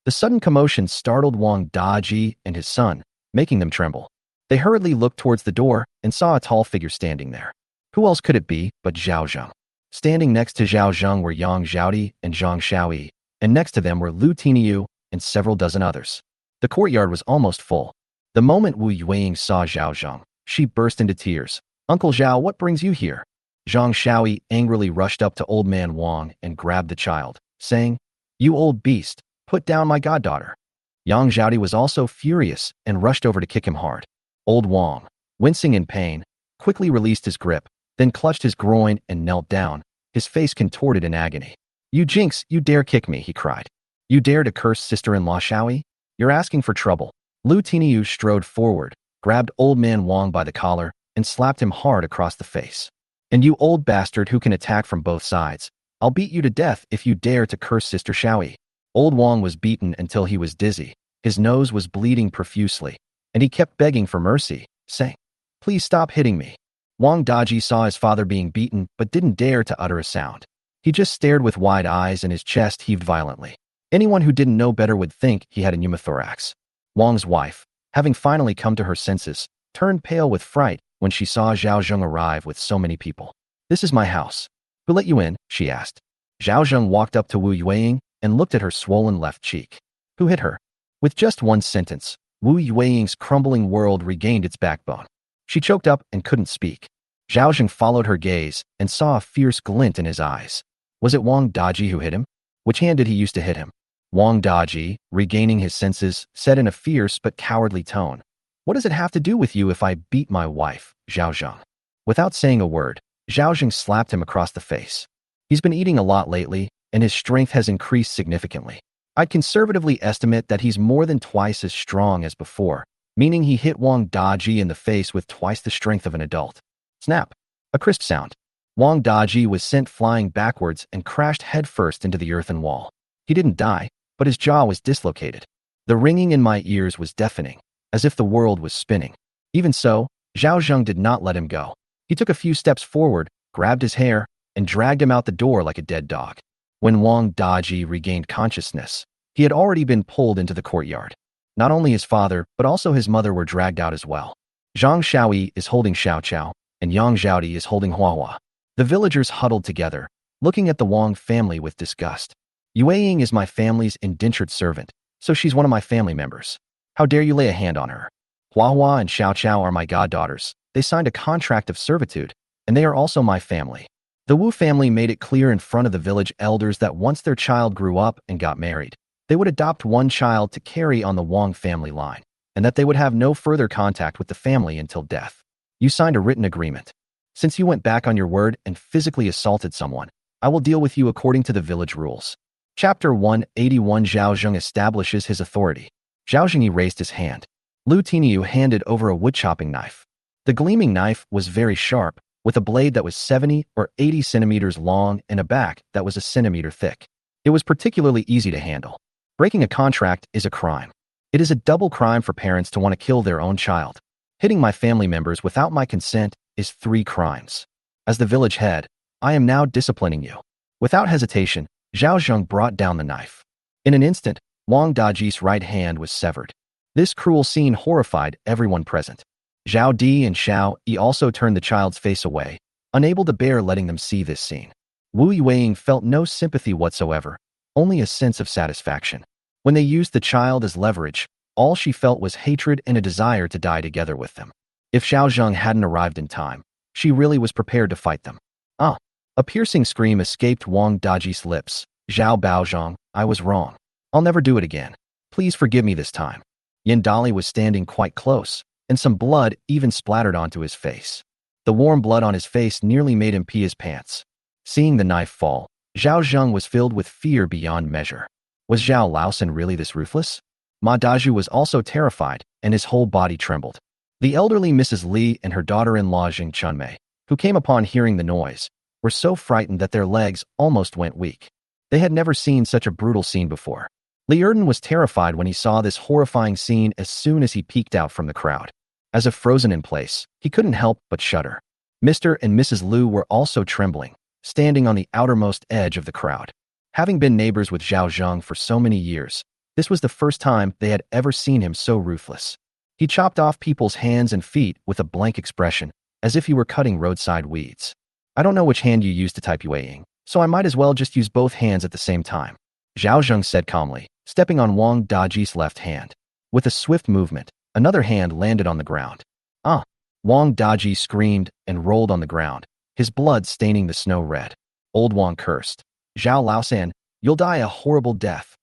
The sudden commotion startled Wang Daji and his son, making them tremble. They hurriedly looked towards the door and saw a tall figure standing there. Who else could it be but Zhao Zheng? Standing next to Zhao Zheng were Yang Zhaodi and Zhang Xiaoyi, and next to them were Lu Tiniu and several dozen others. The courtyard was almost full. The moment Wu Yueying saw Zhao Zheng, she burst into tears. Uncle Zhao, what brings you here? Zhang Xiaoyi angrily rushed up to old man Wang and grabbed the child, saying, You old beast, put down my goddaughter. Yang Zhaodi was also furious and rushed over to kick him hard. Old Wang, wincing in pain, quickly released his grip, then clutched his groin and knelt down, his face contorted in agony. You jinx, you dare kick me, he cried. You dare to curse sister-in-law Xiaoyi? You're asking for trouble. Lu Tiniu strode forward, grabbed old man Wang by the collar, and slapped him hard across the face. And you old bastard who can attack from both sides, I'll beat you to death if you dare to curse sister Xiaoyi. Old Wang was beaten until he was dizzy, his nose was bleeding profusely, and he kept begging for mercy, saying, Please stop hitting me. Wang Daji saw his father being beaten but didn't dare to utter a sound. He just stared with wide eyes and his chest heaved violently. Anyone who didn't know better would think he had a pneumothorax. Wang's wife, having finally come to her senses, turned pale with fright when she saw Zhao Zheng arrive with so many people. This is my house. Who let you in? She asked. Zhao Zheng walked up to Wu Yueying and looked at her swollen left cheek. Who hit her? With just one sentence, Wu Yueying's crumbling world regained its backbone. She choked up and couldn't speak. Zhao Zheng followed her gaze and saw a fierce glint in his eyes. Was it Wang Daji who hit him? Which hand did he use to hit him? Wang Daji, regaining his senses, said in a fierce but cowardly tone, What does it have to do with you if I beat my wife, Zhao Zheng? Without saying a word, Zhao Zheng slapped him across the face. He's been eating a lot lately, and his strength has increased significantly. I'd conservatively estimate that he's more than twice as strong as before, meaning he hit Wang Daji in the face with twice the strength of an adult. Snap! A crisp sound. Wang Daji was sent flying backwards and crashed headfirst into the earthen wall. He didn't die, but his jaw was dislocated. The ringing in my ears was deafening, as if the world was spinning. Even so, Zhao Zheng did not let him go. He took a few steps forward, grabbed his hair, and dragged him out the door like a dead dog. When Wang Daji regained consciousness, he had already been pulled into the courtyard. Not only his father, but also his mother were dragged out as well. Zhang Xiaoyi is holding Xiao Qiao, and Yang Zhaodi is holding Hua Hua. The villagers huddled together, looking at the Wang family with disgust. Yueying is my family's indentured servant, so she's one of my family members. How dare you lay a hand on her? Hua Hua and Xiao Qiao are my goddaughters. They signed a contract of servitude, and they are also my family. The Wu family made it clear in front of the village elders that once their child grew up and got married, they would adopt one child to carry on the Wang family line, and that they would have no further contact with the family until death. You signed a written agreement. Since you went back on your word and physically assaulted someone, I will deal with you according to the village rules. Chapter 181 Zhao Zheng establishes his authority. Zhao Zheng raised his hand. Lu Tiniu handed over a wood-chopping knife. The gleaming knife was very sharp, with a blade that was 70 or 80 centimeters long and a back that was a centimeter thick. It was particularly easy to handle. Breaking a contract is a crime. It is a double crime for parents to want to kill their own child. Hitting my family members without my consent is 3 crimes. As the village head, I am now disciplining you. Without hesitation, Zhao Zheng brought down the knife. In an instant, Wang Daji's right hand was severed. This cruel scene horrified everyone present. Zhao Di and Xiao Yi also turned the child's face away, unable to bear letting them see this scene. Wu Yueying felt no sympathy whatsoever, only a sense of satisfaction. When they used the child as leverage, all she felt was hatred and a desire to die together with them. If Zhao Zheng hadn't arrived in time, she really was prepared to fight them. Ah! A piercing scream escaped Wang Daji's lips. Zhao Baozhong, I was wrong. I'll never do it again. Please forgive me this time. Yin Dali was standing quite close, and some blood even splattered onto his face. The warm blood on his face nearly made him pee his pants. Seeing the knife fall, Zhao Zheng was filled with fear beyond measure. Was Zhao Laosan really this ruthless? Ma Daju was also terrified, and his whole body trembled. The elderly Mrs. Li and her daughter-in-law Jing Chunmei, who came upon hearing the noise, were so frightened that their legs almost went weak. They had never seen such a brutal scene before. Li Erden was terrified when he saw this horrifying scene as soon as he peeked out from the crowd. As if frozen in place, he couldn't help but shudder. Mr. and Mrs. Liu were also trembling, standing on the outermost edge of the crowd. Having been neighbors with Zhao Zheng for so many years, this was the first time they had ever seen him so ruthless. He chopped off people's hands and feet with a blank expression, as if he were cutting roadside weeds. I don't know which hand you use to type Yueying, so I might as well just use both hands at the same time, Zhao Zheng said calmly, stepping on Wang Daji's left hand. With a swift movement, another hand landed on the ground. Ah! Wang Daji screamed and rolled on the ground, his blood staining the snow red. Old Wang cursed. Zhao Laosan, you'll die a horrible death.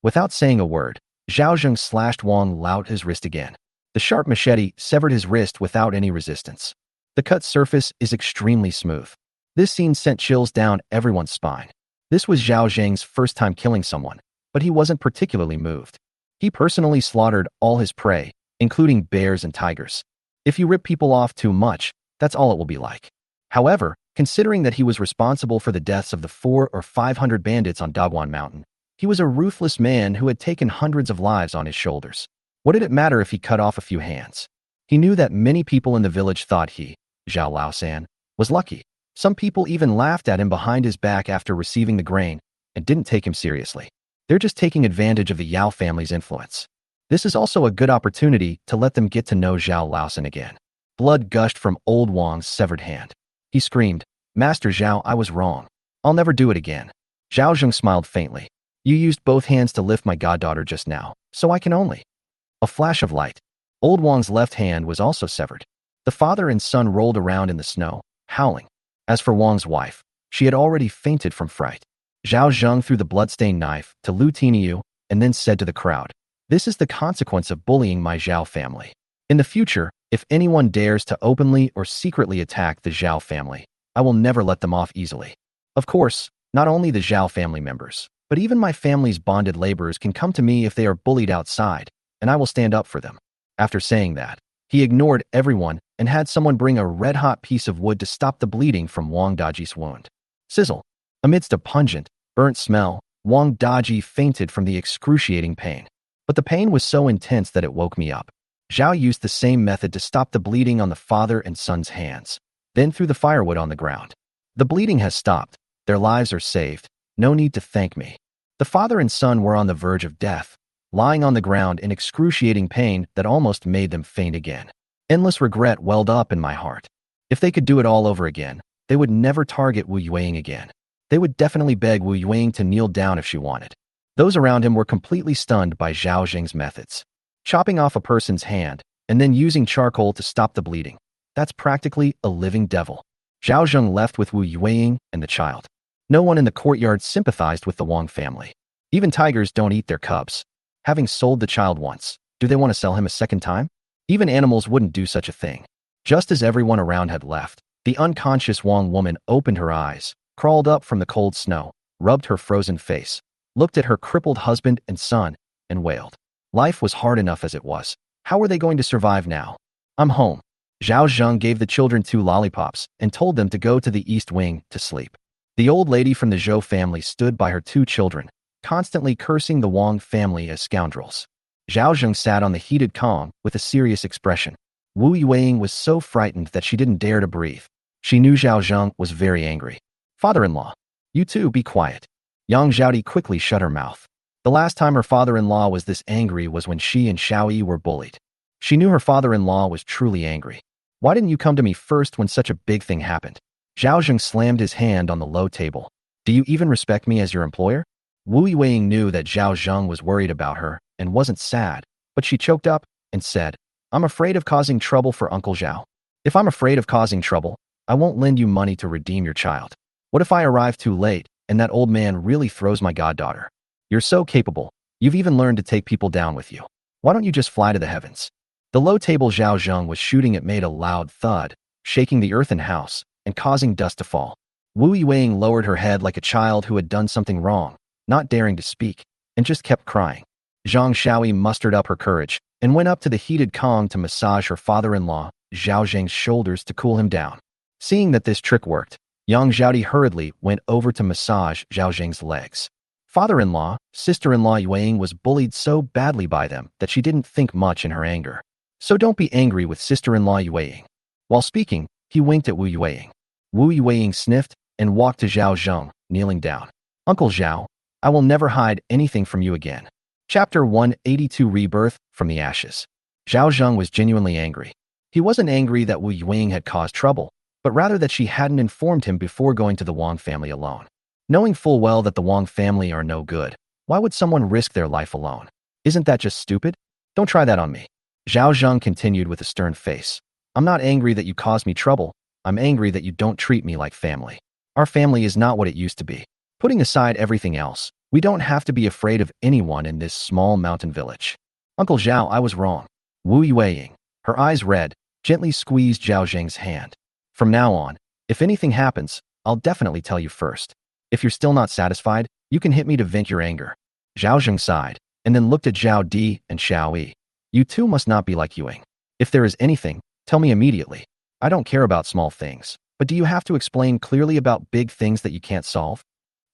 Without saying a word, Zhao Zheng slashed Wang Lao's wrist again. The sharp machete severed his wrist without any resistance. The cut surface is extremely smooth. This scene sent chills down everyone's spine. This was Zhao Zheng's first time killing someone, but he wasn't particularly moved. He personally slaughtered all his prey, including bears and tigers. If you rip people off too much, that's all it will be like. However, considering that he was responsible for the deaths of the 400 or 500 bandits on Dagwan Mountain, he was a ruthless man who had taken hundreds of lives on his shoulders. What did it matter if he cut off a few hands? He knew that many people in the village thought he, Zhao Laosan, was lucky. Some people even laughed at him behind his back after receiving the grain and didn't take him seriously. They're just taking advantage of the Yao family's influence. This is also a good opportunity to let them get to know Zhao Laosan again. Blood gushed from old Wang's severed hand. He screamed, Master Zhao, I was wrong. I'll never do it again. Zhao Zheng smiled faintly. You used both hands to lift my goddaughter just now, so I can only. A flash of light. Old Wang's left hand was also severed. The father and son rolled around in the snow, howling. As for Wang's wife, she had already fainted from fright. Zhao Zheng threw the bloodstained knife to Lu Tiniu and then said to the crowd, This is the consequence of bullying my Zhao family. In the future, if anyone dares to openly or secretly attack the Zhao family, I will never let them off easily. Of course, not only the Zhao family members, but even my family's bonded laborers can come to me if they are bullied outside, and I will stand up for them. After saying that, he ignored everyone and had someone bring a red-hot piece of wood to stop the bleeding from Wang Daji's wound. Sizzle. Amidst a pungent, burnt smell, Wang Daji fainted from the excruciating pain. But the pain was so intense that it woke me up. Zhao used the same method to stop the bleeding on the father and son's hands, then threw the firewood on the ground. The bleeding has stopped. Their lives are saved. No need to thank me. The father and son were on the verge of death, lying on the ground in excruciating pain that almost made them faint again. Endless regret welled up in my heart. If they could do it all over again, they would never target Wu Yueying again. They would definitely beg Wu Yueying to kneel down if she wanted. Those around him were completely stunned by Zhao Zheng's methods. Chopping off a person's hand and then using charcoal to stop the bleeding. That's practically a living devil. Zhao Zheng left with Wu Yueying and the child. No one in the courtyard sympathized with the Wang family. Even tigers don't eat their cubs. Having sold the child once, do they want to sell him a second time? Even animals wouldn't do such a thing. Just as everyone around had left, the unconscious Wang woman opened her eyes, crawled up from the cold snow, rubbed her frozen face, looked at her crippled husband and son, and wailed. Life was hard enough as it was. How were they going to survive now? I'm home. Zhao Zheng gave the children 2 lollipops and told them to go to the east wing to sleep. The old lady from the Zhou family stood by her 2 children, constantly cursing the Wang family as scoundrels. Zhao Zheng sat on the heated Kong with a serious expression. Wu Yueying was so frightened that she didn't dare to breathe. She knew Zhao Zheng was very angry. Father-in-law, you too be quiet. Yang Zhaodi quickly shut her mouth. The last time her father-in-law was this angry was when she and Xiao Yi were bullied. She knew her father-in-law was truly angry. Why didn't you come to me first when such a big thing happened? Zhao Zheng slammed his hand on the low table. Do you even respect me as your employer? Wu Yueying knew that Zhao Zheng was worried about her and wasn't sad, but she choked up and said, I'm afraid of causing trouble for Uncle Zhao. If I'm afraid of causing trouble, I won't lend you money to redeem your child. What if I arrive too late and that old man really throws my goddaughter? You're so capable. You've even learned to take people down with you. Why don't you just fly to the heavens? The low table Zhao Zheng was shooting at made a loud thud, shaking the earthen house and causing dust to fall. Wu Yueying lowered her head like a child who had done something wrong, not daring to speak, and just kept crying. Zhang Xiaoyi mustered up her courage and went up to the heated Kong to massage her father-in-law, Zhao Zheng's shoulders to cool him down. Seeing that this trick worked, Yang Zhaodi hurriedly went over to massage Zhao Zheng's legs. Father-in-law, sister-in-law Yueying was bullied so badly by them that she didn't think much in her anger. So don't be angry with sister-in-law Yueying. While speaking, he winked at Wu Yueying. Wu Yueying sniffed and walked to Zhao Zheng, kneeling down. Uncle Zhao, I will never hide anything from you again. Chapter 182 Rebirth from the Ashes. Zhao Zheng was genuinely angry. He wasn't angry that Wu Yueying had caused trouble, but rather that she hadn't informed him before going to the Wang family alone. Knowing full well that the Wang family are no good, why would someone risk their life alone? Isn't that just stupid? Don't try that on me. Zhao Zheng continued with a stern face. I'm not angry that you caused me trouble. I'm angry that you don't treat me like family. Our family is not what it used to be. Putting aside everything else, we don't have to be afraid of anyone in this small mountain village. Uncle Zhao, I was wrong. Wu Yueying, her eyes red, gently squeezed Zhao Zheng's hand. From now on, if anything happens, I'll definitely tell you first. If you're still not satisfied, you can hit me to vent your anger. Zhao Zheng sighed, and then looked at Zhao Di and Xiao Yi. You two must not be like Yueying. If there is anything, tell me immediately. I don't care about small things, but do you have to explain clearly about big things that you can't solve?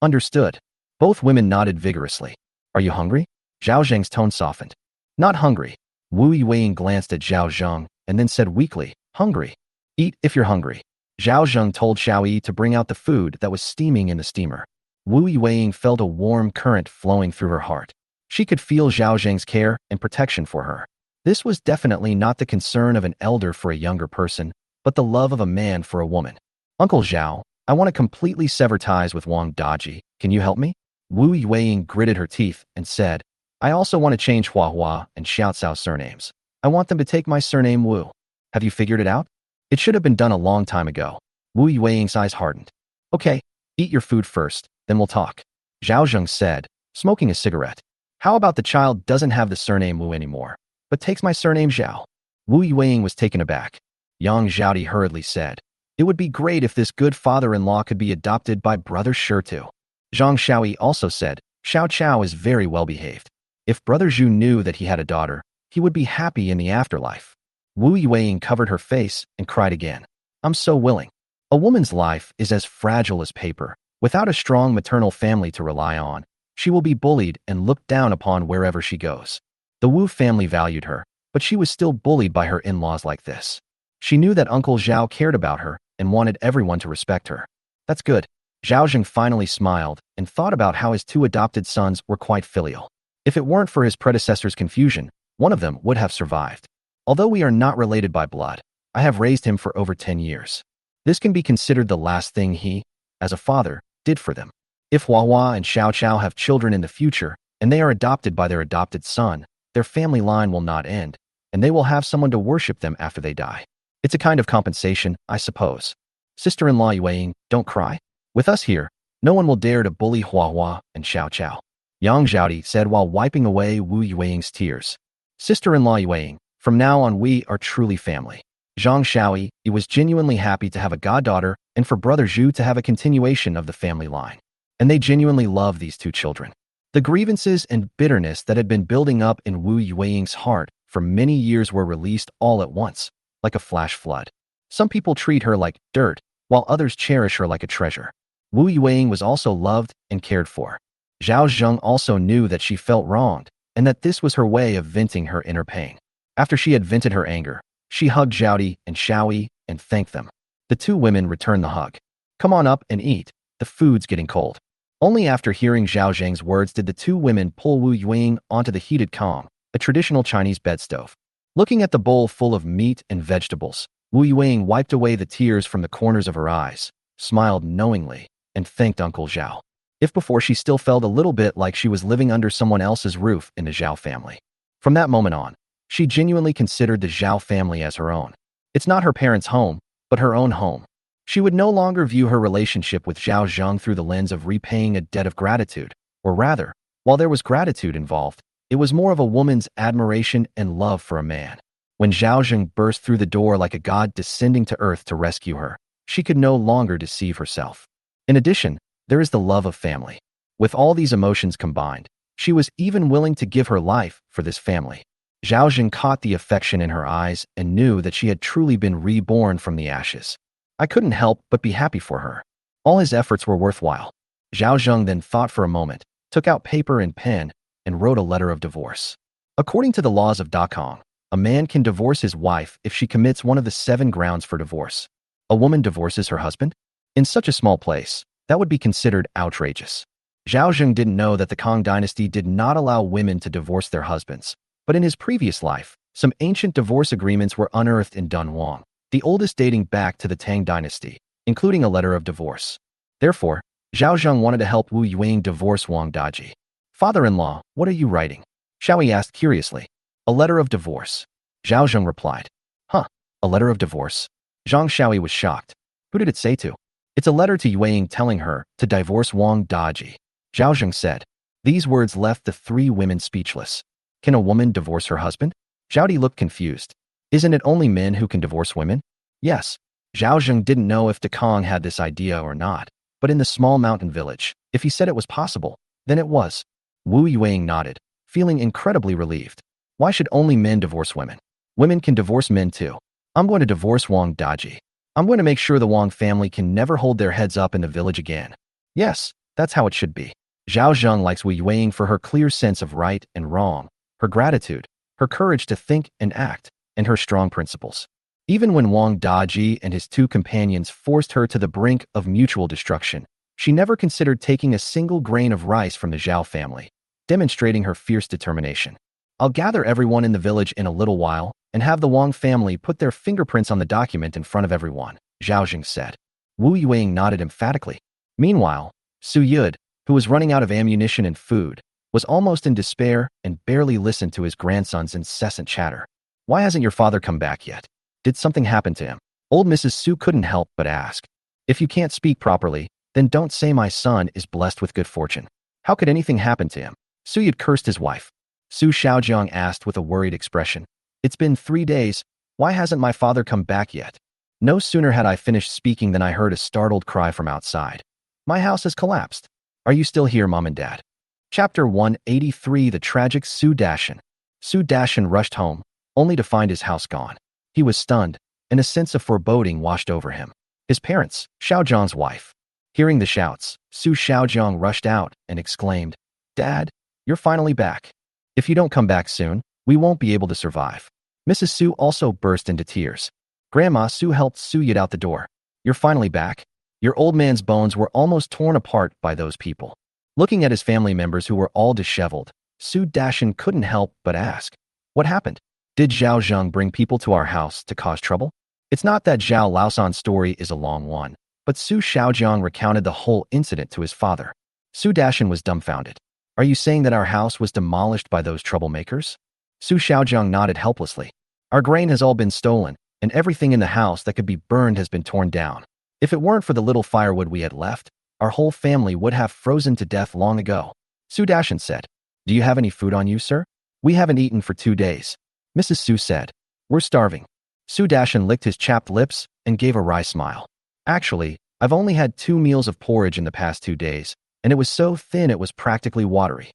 Understood. Both women nodded vigorously. Are you hungry? Zhao Zheng's tone softened. Not hungry. Wu Yueying glanced at Zhao Zheng and then said weakly, hungry. Eat if you're hungry. Zhao Zheng told Xiao Yi to bring out the food that was steaming in the steamer. Wu Yueying felt a warm current flowing through her heart. She could feel Zhao Zheng's care and protection for her. This was definitely not the concern of an elder for a younger person, but the love of a man for a woman. Uncle Zhao, I want to completely sever ties with Wang Daji. Can you help me? Wu Yueying gritted her teeth and said, I also want to change Hua and Xiao Cao's surnames. I want them to take my surname Wu. Have you figured it out? It should have been done a long time ago. Wu Yueying's eyes hardened. Okay, eat your food first, then we'll talk. Zhao Zheng said, smoking a cigarette. How about the child doesn't have the surname Wu anymore, but takes my surname Zhao? Wu Yueying was taken aback. Yang Zhaodi hurriedly said, it would be great if this good father-in-law could be adopted by brother Shi too. Zhang Xiaoyi also said, Xiao Chao is very well behaved. If brother Zhu knew that he had a daughter, he would be happy in the afterlife. Wu Yueying covered her face and cried again. I'm so willing. A woman's life is as fragile as paper. Without a strong maternal family to rely on, she will be bullied and looked down upon wherever she goes. The Wu family valued her, but she was still bullied by her in-laws like this. She knew that Uncle Zhao cared about her and wanted everyone to respect her. That's good. Zhao Zheng finally smiled and thought about how his two adopted sons were quite filial. If it weren't for his predecessor's confusion, one of them would have survived. Although we are not related by blood, I have raised him for over 10 years. This can be considered the last thing he, as a father, did for them. If Hua and Xiao Chao have children in the future, and they are adopted by their adopted son, their family line will not end, and they will have someone to worship them after they die. It's a kind of compensation, I suppose. Sister-in-law Yueying, don't cry. With us here, no one will dare to bully Hua and Xiao Chao. Yang Zhaodi said while wiping away Wu Yueying's tears. Sister-in-law Yueying, from now on we are truly family. Zhang Xiaoyi, he was genuinely happy to have a goddaughter and for brother Zhu to have a continuation of the family line. And they genuinely loved these two children. The grievances and bitterness that had been building up in Wu Yueying's heart for many years were released all at once, like a flash flood. Some people treat her like dirt, while others cherish her like a treasure. Wu Yueying was also loved and cared for. Zhao Zheng also knew that she felt wronged, and that this was her way of venting her inner pain. After she had vented her anger, she hugged Zhaodi and Xiaoyi and thanked them. The two women returned the hug. Come on up and eat, the food's getting cold. Only after hearing Zhao Zheng's words did the two women pull Wu Yueying onto the heated kong, a traditional Chinese bed stove. Looking at the bowl full of meat and vegetables, Wu Yueying wiped away the tears from the corners of her eyes, smiled knowingly, and thanked Uncle Zhao. If before she still felt a little bit like she was living under someone else's roof in the Zhao family. From that moment on, she genuinely considered the Zhao family as her own. It's not her parents' home, but her own home. She would no longer view her relationship with Zhao Zheng through the lens of repaying a debt of gratitude, or rather, while there was gratitude involved, it was more of a woman's admiration and love for a man. When Zhao Zheng burst through the door like a god descending to earth to rescue her, she could no longer deceive herself. In addition, there is the love of family. With all these emotions combined, she was even willing to give her life for this family. Zhao Zheng caught the affection in her eyes and knew that she had truly been reborn from the ashes. I couldn't help but be happy for her. All his efforts were worthwhile. Zhao Zheng then thought for a moment, took out paper and pen, and wrote a letter of divorce. According to the laws of Dakong, A man can divorce his wife if she commits one of the 7 grounds for divorce. A woman divorces her husband? In such a small place, that would be considered outrageous. Zhao Zheng didn't know that the Kang dynasty did not allow women to divorce their husbands, but in his previous life, some ancient divorce agreements were unearthed in Dunhuang, the oldest dating back to the Tang dynasty, including a letter of divorce. Therefore, Zhao Zheng wanted to help Wu Yuang divorce Wang Daji. "Father-in-law, what are you writing?" Xiaoyi asked curiously. "A letter of divorce," Zhao Zheng replied. "Huh, a letter of divorce?" Zhang Xiaoyi was shocked. "Who did it say to?" "It's a letter to Yuang telling her to divorce Wang Daji," Zhao Zheng said. These words left the 3 women speechless. Can a woman divorce her husband? Zhao Di looked confused. Isn't it only men who can divorce women? Yes. Zhao Zheng didn't know if Dekong had this idea or not, but in the small mountain village, if he said it was possible, then it was. Wu Yuang nodded, feeling incredibly relieved. Why should only men divorce women? Women can divorce men too. I'm going to divorce Wang Daji. I'm going to make sure the Wang family can never hold their heads up in the village again. Yes, that's how it should be. Zhao Zheng likes Wu Yuang for her clear sense of right and wrong, her gratitude, her courage to think and act, and her strong principles. Even when Wang Daji and his 2 companions forced her to the brink of mutual destruction, she never considered taking a single grain of rice from the Zhao family, demonstrating her fierce determination. I'll gather everyone in the village in a little while and have the Wang family put their fingerprints on the document in front of everyone, Zhao Zheng said. Wu Yuang nodded emphatically. Meanwhile, Su Yud, who was running out of ammunition and food, was almost in despair and barely listened to his grandson's incessant chatter. Why hasn't your father come back yet? Did something happen to him? Old Mrs. Su couldn't help but ask. If you can't speak properly, then don't say my son is blessed with good fortune. How could anything happen to him? Su Yud cursed his wife. Su Xiaojiang asked with a worried expression. It's been 3 days. Why hasn't my father come back yet? No sooner had I finished speaking than I heard a startled cry from outside. My house has collapsed. Are you still here, Mom and Dad? Chapter 183 The Tragic Su Dashan. Su Dashan rushed home, only to find his house gone. He was stunned, and a sense of foreboding washed over him. His parents, Xiaojiang's wife. Hearing the shouts, Su Xiaojiang rushed out and exclaimed, "Dad, you're finally back. If you don't come back soon, we won't be able to survive." Mrs. Su also burst into tears. Grandma Su helped Su Yud out the door. "You're finally back? Your old man's bones were almost torn apart by those people." Looking at his family members who were all disheveled, Su Dashan couldn't help but ask, "What happened? Did Zhao Zheng bring people to our house to cause trouble?" It's not that Zhao Laosan's story is a long one, but Su Xiaojiang recounted the whole incident to his father. Su Dashan was dumbfounded. "Are you saying that our house was demolished by those troublemakers?" Su Xiaojiang nodded helplessly. "Our grain has all been stolen, and everything in the house that could be burned has been torn down. If it weren't for the little firewood we had left, our whole family would have frozen to death long ago." Su Dashan said. "Do you have any food on you, sir?" "We haven't eaten for 2 days." Mrs. Su said. "We're starving." Su Dashan licked his chapped lips and gave a wry smile. "Actually, I've only had 2 meals of porridge in the past 2 days, and it was so thin it was practically watery."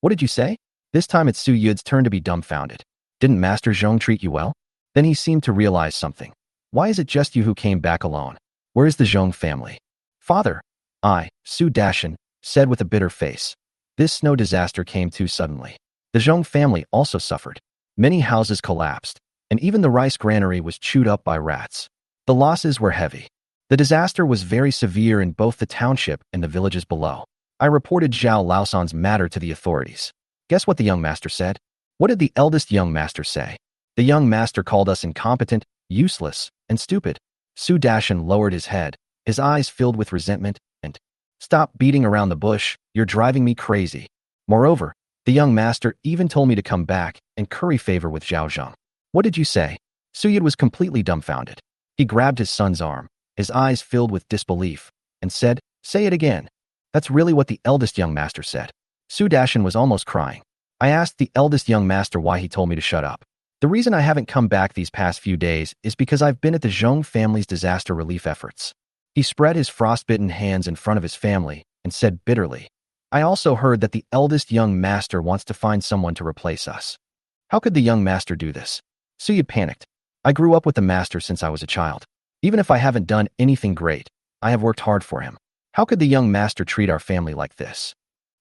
"What did you say?" This time it's Su Yud's turn to be dumbfounded. "Didn't Master Zhong treat you well?" Then he seemed to realize something. "Why is it just you who came back alone? Where is the Zhong family?" "Father," Su Dashan, said with a bitter face. This snow disaster came too suddenly. The Zhong family also suffered. Many houses collapsed, and even the rice granary was chewed up by rats. The losses were heavy. The disaster was very severe in both the township and the villages below. I reported Zhao Laosan's matter to the authorities. Guess what the young master said? What did the eldest young master say? The young master called us incompetent, useless, and stupid. Su Dashan lowered his head, his eyes filled with resentment, and, "Stop beating around the bush, you're driving me crazy." Moreover, the young master even told me to come back and curry favor with Zhao Zheng. "What did you say?" Su Yud was completely dumbfounded. He grabbed his son's arm, his eyes filled with disbelief, and said, "Say it again." "That's really what the eldest young master said." Su Dashan was almost crying. "I asked the eldest young master why he told me to shut up. The reason I haven't come back these past few days is because I've been at the Zhong family's disaster relief efforts." He spread his frostbitten hands in front of his family and said bitterly, "I also heard that the eldest young master wants to find someone to replace us." How could the young master do this? Su Yud panicked. "I grew up with the master since I was a child. Even if I haven't done anything great, I have worked hard for him. How could the young master treat our family like this?"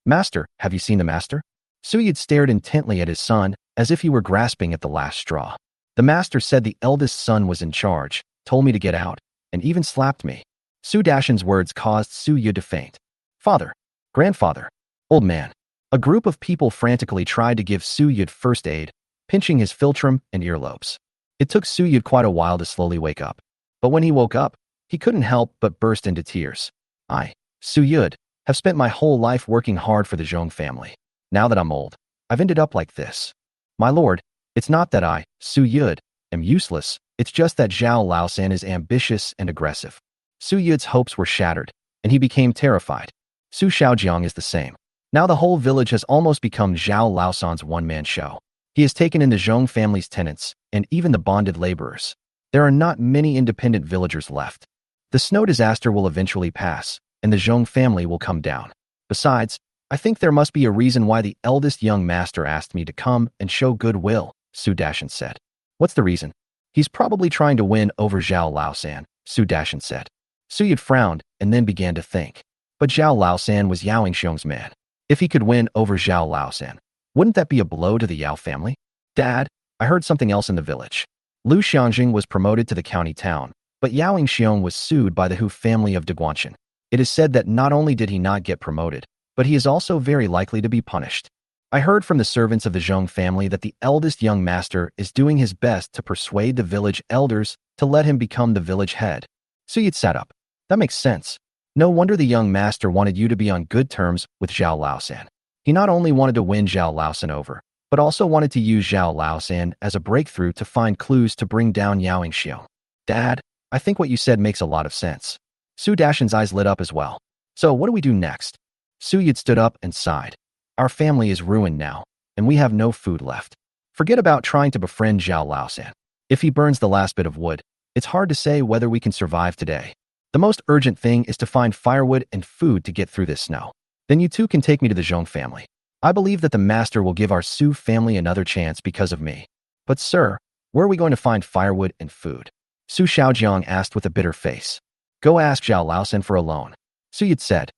"Master, have you seen the master?" Su Yud stared intently at his son as if he were grasping at the last straw. The master said the eldest son was in charge, told me to get out, and even slapped me. Su Dashan's words caused Su Yud to faint. Father, grandfather, old man. A group of people frantically tried to give Su Yud first aid, pinching his philtrum and earlobes. It took Su Yud quite a while to slowly wake up. But when he woke up, he couldn't help but burst into tears. I, Su Yud, have spent my whole life working hard for the Zheng family. Now that I'm old, I've ended up like this. My lord, it's not that I, Su Yud, am useless, it's just that Zhao Laosan is ambitious and aggressive. Su Yud's hopes were shattered, and he became terrified. Su Shaojiang is the same. Now the whole village has almost become Zhao Laosan's one-man show. He has taken in the Zheng family's tenants, and even the bonded laborers. There are not many independent villagers left. The snow disaster will eventually pass, and the Zheng family will come down. Besides, I think there must be a reason why the eldest young master asked me to come and show goodwill, Su Dashan said. What's the reason? He's probably trying to win over Zhao Laosan, Su Dashan said. Su Yud frowned and then began to think. But Zhao Laosan was Yao Yingxiong's man. If he could win over Zhao Laosan, wouldn't that be a blow to the Yao family? Dad, I heard something else in the village. Lu Xiangjing was promoted to the county town, but Yao Yingxiong was sued by the Hu family of Deguanshan. It is said that not only did he not get promoted, but he is also very likely to be punished. I heard from the servants of the Zheng family that the eldest young master is doing his best to persuade the village elders to let him become the village head. Su Yud sat up. That makes sense. No wonder the young master wanted you to be on good terms with Zhao Laosan. He not only wanted to win Zhao Laosan over, but also wanted to use Zhao Laosan as a breakthrough to find clues to bring down Yao Yingxiong. Dad, I think what you said makes a lot of sense. Su Dashan's eyes lit up as well. So what do we do next? Su Yud stood up and sighed. Our family is ruined now, and we have no food left. Forget about trying to befriend Zhao Laosan. If he burns the last bit of wood, it's hard to say whether we can survive today. The most urgent thing is to find firewood and food to get through this snow. Then you two can take me to the Zheng family. I believe that the master will give our Su family another chance because of me. But sir, where are we going to find firewood and food? Su Shaojiang asked with a bitter face. Go ask Zhao Laosan for a loan. Su Yud said.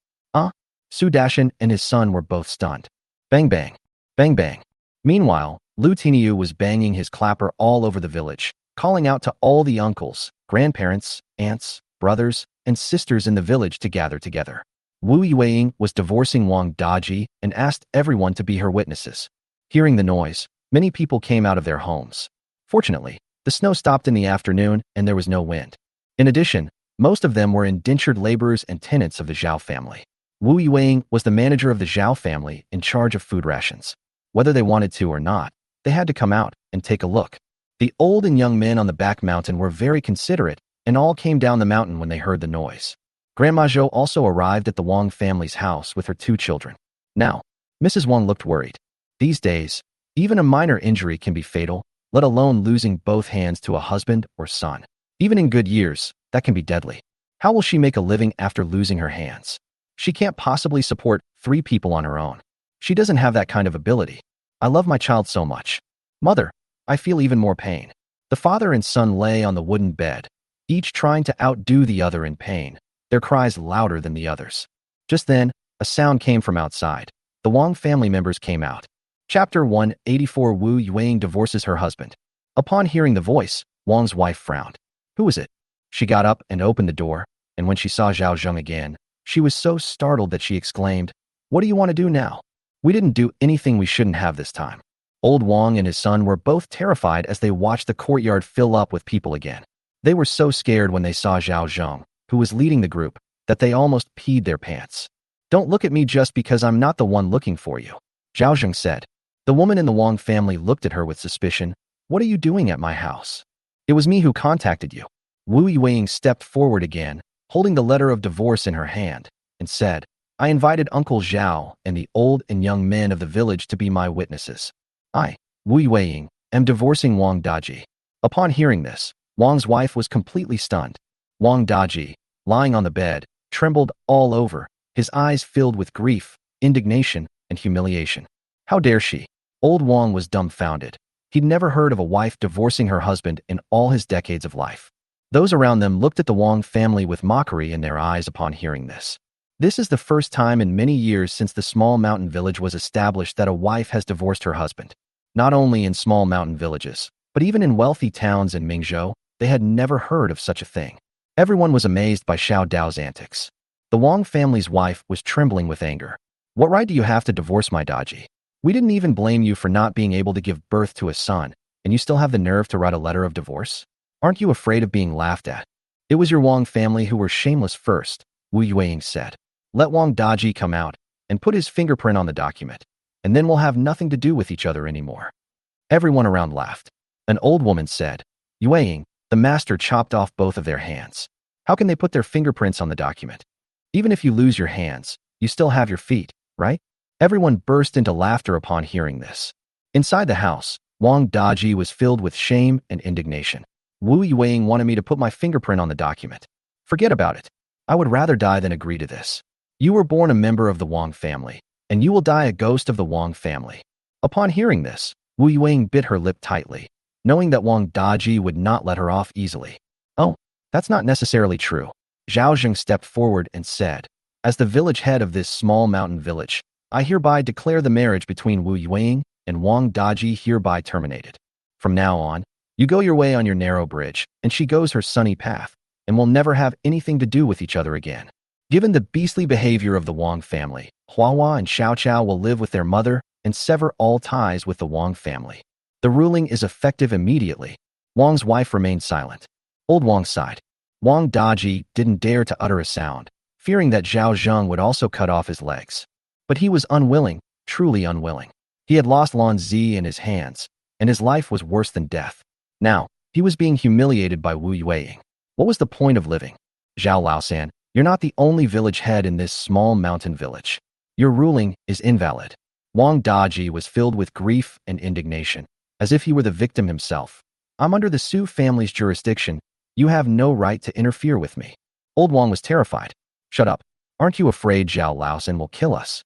Su Dashan and his son were both stunned. Bang bang. Bang bang. Meanwhile, Lu Tiniu was banging his clapper all over the village, calling out to all the uncles, grandparents, aunts, brothers, and sisters in the village to gather together. Wu Yueying was divorcing Wang Daji and asked everyone to be her witnesses. Hearing the noise, many people came out of their homes. Fortunately, the snow stopped in the afternoon and there was no wind. In addition, most of them were indentured laborers and tenants of the Zhao family. Wu Yueying was the manager of the Zhao family in charge of food rations. Whether they wanted to or not, they had to come out and take a look. The old and young men on the back mountain were very considerate and all came down the mountain when they heard the noise. Grandma Zhou also arrived at the Wang family's house with her 2 children. Now, Mrs. Wang looked worried. These days, even a minor injury can be fatal, let alone losing both hands to a husband or son. Even in good years, that can be deadly. How will she make a living after losing her hands? She can't possibly support 3 people on her own. She doesn't have that kind of ability. I love my child so much. Mother, I feel even more pain. The father and son lay on the wooden bed, each trying to outdo the other in pain, their cries louder than the others. Just then, a sound came from outside. The Wang family members came out. Chapter 184 Wu Yueying divorces her husband. Upon hearing the voice, Wang's wife frowned. Who is it? She got up and opened the door, and when she saw Zhao Zheng again, she was so startled that she exclaimed, What do you want to do now? We didn't do anything we shouldn't have this time. Old Wang and his son were both terrified as they watched the courtyard fill up with people again. They were so scared when they saw Zhao Zheng, who was leading the group, that they almost peed their pants. Don't look at me just because I'm not the one looking for you, Zhao Zheng said. The woman in the Wang family looked at her with suspicion. What are you doing at my house? It was me who contacted you. Wu Yueying stepped forward again, holding the letter of divorce in her hand, and said, I invited Uncle Zhao and the old and young men of the village to be my witnesses. I, Wu Yueying, am divorcing Wang Daji. Upon hearing this, Wang's wife was completely stunned. Wang Daji, lying on the bed, trembled all over, his eyes filled with grief, indignation, and humiliation. How dare she? Old Wang was dumbfounded. He'd never heard of a wife divorcing her husband in all his decades of life. Those around them looked at the Wang family with mockery in their eyes upon hearing this. This is the first time in many years since the small mountain village was established that a wife has divorced her husband. Not only in small mountain villages, but even in wealthy towns in Mingzhou, they had never heard of such a thing. Everyone was amazed by Xiao Dao's antics. The Wang family's wife was trembling with anger. What right do you have to divorce my Daji? We didn't even blame you for not being able to give birth to a son, and you still have the nerve to write a letter of divorce? Aren't you afraid of being laughed at? It was your Wang family who were shameless first, Wu Yueying said. Let Wang Daji come out and put his fingerprint on the document, and then we'll have nothing to do with each other anymore. Everyone around laughed. An old woman said, Yueying, the master chopped off both of their hands. How can they put their fingerprints on the document? Even if you lose your hands, you still have your feet, right? Everyone burst into laughter upon hearing this. Inside the house, Wang Daji was filled with shame and indignation. Wu Yueying wanted me to put my fingerprint on the document. Forget about it. I would rather die than agree to this. You were born a member of the Wang family, and you will die a ghost of the Wang family. Upon hearing this, Wu Yueying bit her lip tightly, knowing that Wang Daji would not let her off easily. Oh, that's not necessarily true. Zhao Zheng stepped forward and said, as the village head of this small mountain village, I hereby declare the marriage between Wu Yueying and Wang Daji hereby terminated. From now on, you go your way on your narrow bridge, and she goes her sunny path, and will never have anything to do with each other again. Given the beastly behavior of the Wang family, Huahua and Xiao Qiao will live with their mother and sever all ties with the Wang family. The ruling is effective immediately. Wang's wife remained silent. Old Wang sighed. Wang Daji didn't dare to utter a sound, fearing that Zhao Zheng would also cut off his legs. But he was unwilling, truly unwilling. He had lost Lan Zi in his hands, and his life was worse than death. Now, he was being humiliated by Wu Yueying. What was the point of living? Zhao Laosan, you're not the only village head in this small mountain village. Your ruling is invalid. Wang Daji was filled with grief and indignation, as if he were the victim himself. I'm under the Su family's jurisdiction. You have no right to interfere with me. Old Wang was terrified. Shut up. Aren't you afraid Zhao Laosan will kill us?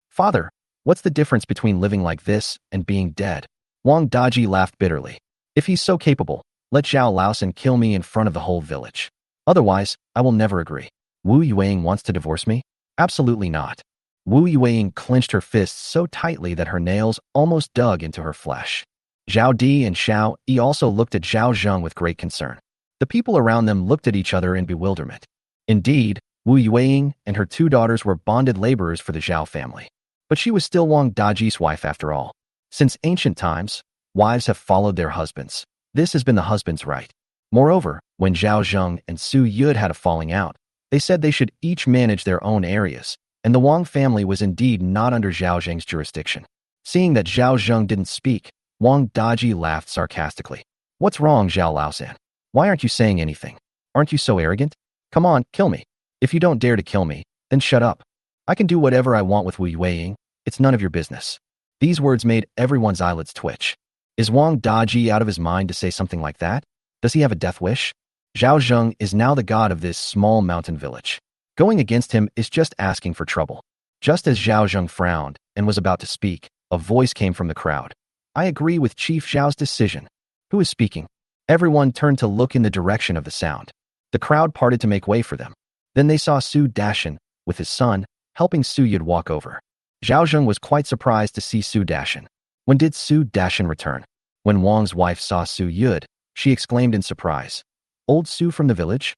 Father, what's the difference between living like this and being dead? Wang Daji laughed bitterly. If he's so capable, let Zhao Laosan kill me in front of the whole village. Otherwise, I will never agree. Wu Yueying wants to divorce me? Absolutely not. Wu Yueying clenched her fists so tightly that her nails almost dug into her flesh. Zhao Di and Xiao Yi also looked at Zhao Zheng with great concern. The people around them looked at each other in bewilderment. Indeed, Wu Yueying and her two daughters were bonded laborers for the Zhao family. But she was still Wang Daji's wife after all. Since ancient times, wives have followed their husbands. This has been the husband's right. Moreover, when Zhao Zheng and Su Yud had a falling out, they said they should each manage their own areas, and the Wang family was indeed not under Zhao Zheng's jurisdiction. Seeing that Zhao Zheng didn't speak, Wang Daji laughed sarcastically. What's wrong, Zhao Laosan? Why aren't you saying anything? Aren't you so arrogant? Come on, kill me. If you don't dare to kill me, then shut up. I can do whatever I want with Wu Yueying. It's none of your business. These words made everyone's eyelids twitch. Is Wang Daji out of his mind to say something like that? Does he have a death wish? Zhao Zheng is now the god of this small mountain village. Going against him is just asking for trouble. Just as Zhao Zheng frowned and was about to speak, a voice came from the crowd. I agree with Chief Zhao's decision. Who is speaking? Everyone turned to look in the direction of the sound. The crowd parted to make way for them. Then they saw Su Dashan, with his son, helping Su Yud walk over. Zhao Zheng was quite surprised to see Su Dashan. When did Su Dashan return? When Wang's wife saw Su Yud, she exclaimed in surprise. Old Su from the village?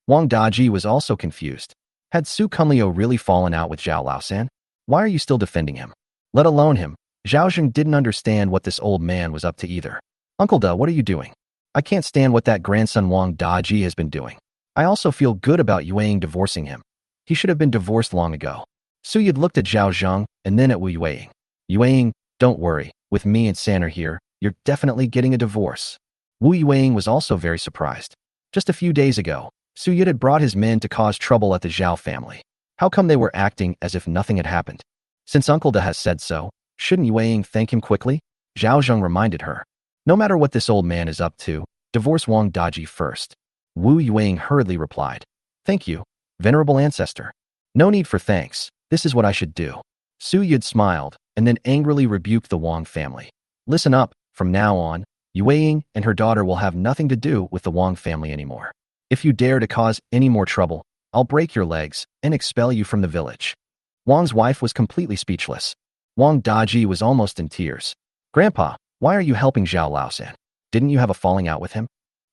Wang Daji was also confused. Had Su Kunliu really fallen out with Zhao Laosan? Why are you still defending him? Let alone him, Zhao Zheng didn't understand what this old man was up to either. Uncle Da, what are you doing? I can't stand what that grandson Wang Daji has been doing. I also feel good about Yueying divorcing him. He should have been divorced long ago. Su Yud looked at Zhao Zheng and then at Wu Yueying. Yueying, don't worry, with me and San are here, you're definitely getting a divorce. Wu Yueying was also very surprised. Just a few days ago, Su Yud had brought his men to cause trouble at the Zhao family. How come they were acting as if nothing had happened? Since Uncle Da has said so, shouldn't Yueying thank him quickly? Zhao Zheng reminded her. No matter what this old man is up to, divorce Wang Daji first. Wu Yueying hurriedly replied. Thank you, venerable ancestor. No need for thanks, this is what I should do. Su Yud smiled, and then angrily rebuked the Wang family. Listen up, from now on, Yueying and her daughter will have nothing to do with the Wang family anymore. If you dare to cause any more trouble, I'll break your legs and expel you from the village. Wang's wife was completely speechless. Wang Daji was almost in tears. Grandpa, Why are you helping Zhao Laosan? Didn't you have a falling out with him?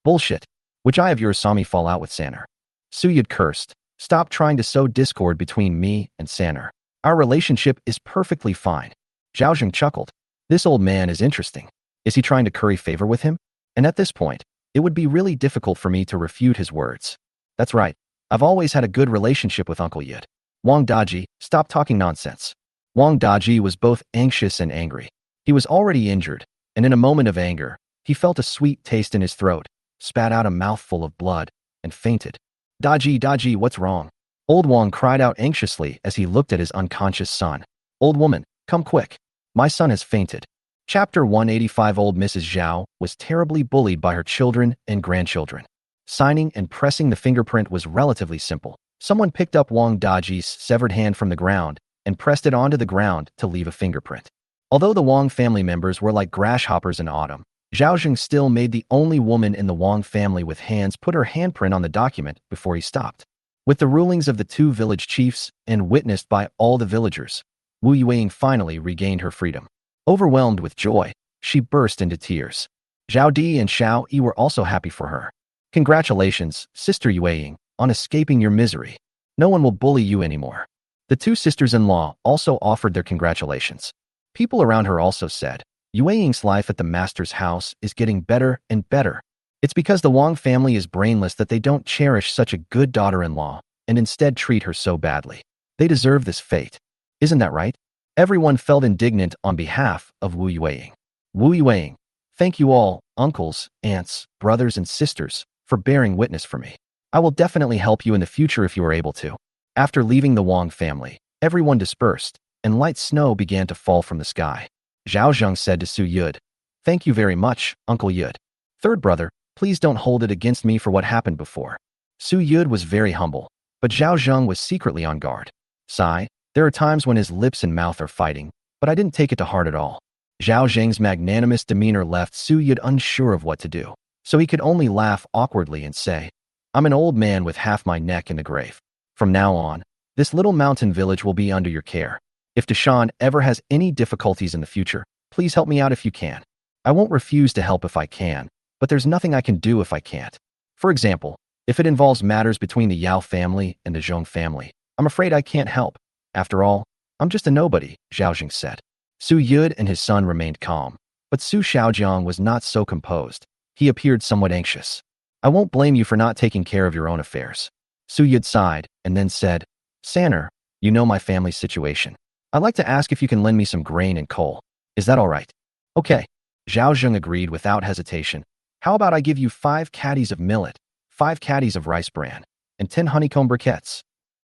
Bullshit. Which eye of yours saw me fall out with Sanner? Su Yud cursed. Stop trying to sow discord between me and Sanner. Our relationship is perfectly fine. Zhao Zheng chuckled. This old man is interesting. Is he trying to curry favor with him? And at this point, it would be really difficult for me to refute his words. That's right. I've always had a good relationship with Uncle Yud. Wang Daji, stop talking nonsense. Wang Daji was both anxious and angry. He was already injured, and in a moment of anger, he felt a sweet taste in his throat, spat out a mouthful of blood, and fainted. Daji, what's wrong? Old Wang cried out anxiously as he looked at his unconscious son. Old woman, come quick. My son has fainted. Chapter 185. Old Mrs. Zhao was terribly bullied by her children and grandchildren. Signing and pressing the fingerprint was relatively simple. Someone picked up Wang Daji's severed hand from the ground and pressed it onto the ground to leave a fingerprint. Although the Wang family members were like grasshoppers in autumn, Zhao Zheng still made the only woman in the Wang family with hands put her handprint on the document before he stopped. With the rulings of the two village chiefs and witnessed by all the villagers, Wu Yueying finally regained her freedom. Overwhelmed with joy, she burst into tears. Zhao Di and Xiao Yi were also happy for her. Congratulations, Sister Yueying, on escaping your misery. No one will bully you anymore. The two sisters-in-law also offered their congratulations. People around her also said, Yueying's life at the master's house is getting better and better. It's because the Wang family is brainless that they don't cherish such a good daughter-in-law and instead treat her so badly. They deserve this fate. Isn't that right? Everyone felt indignant on behalf of Wu Yueying. Wu Yueying, thank you all, uncles, aunts, brothers, and sisters, for bearing witness for me. I will definitely help you in the future if you are able to. After leaving the Wang family, everyone dispersed, and light snow began to fall from the sky. Zhao Zheng said to Su Yud, thank you very much, Uncle Yud. Third brother, please don't hold it against me for what happened before. Su Yud was very humble, but Zhao Zheng was secretly on guard. Sigh, there are times when his lips and mouth are fighting, but I didn't take it to heart at all. Zhao Zheng's magnanimous demeanor left Su Yud unsure of what to do, so he could only laugh awkwardly and say, I'm an old man with half my neck in the grave. From now on, this little mountain village will be under your care. If Deshawn ever has any difficulties in the future, please help me out if you can. I won't refuse to help if I can, but there's nothing I can do if I can't. For example, if it involves matters between the Yao family and the Zhong family, I'm afraid I can't help. After all, I'm just a nobody, Zhao Zheng said. Su Yud and his son remained calm, but Su Xiaojiang was not so composed. He appeared somewhat anxious. I won't blame you for not taking care of your own affairs. Su Yud sighed and then said, Sanner, you know my family's situation. I'd like to ask if you can lend me some grain and coal. Is that all right? Okay. Zhao Zheng agreed without hesitation. How about I give you 5 caddies of millet, 5 caddies of rice bran, and 10 honeycomb briquettes?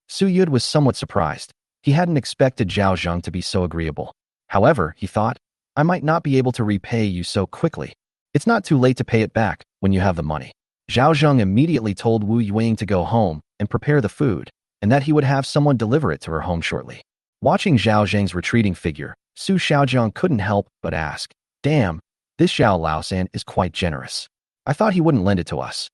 Su Yud was somewhat surprised. He hadn't expected Zhao Zheng to be so agreeable. However, he thought, I might not be able to repay you so quickly. It's not too late to pay it back when you have the money. Zhao Zheng immediately told Wu Yueying to go home and prepare the food, and that he would have someone deliver it to her home shortly. Watching Zhao Zheng's retreating figure, Su Xiaojiang couldn't help but ask, damn, this Zhao Laosan is quite generous. I thought he wouldn't lend it to us.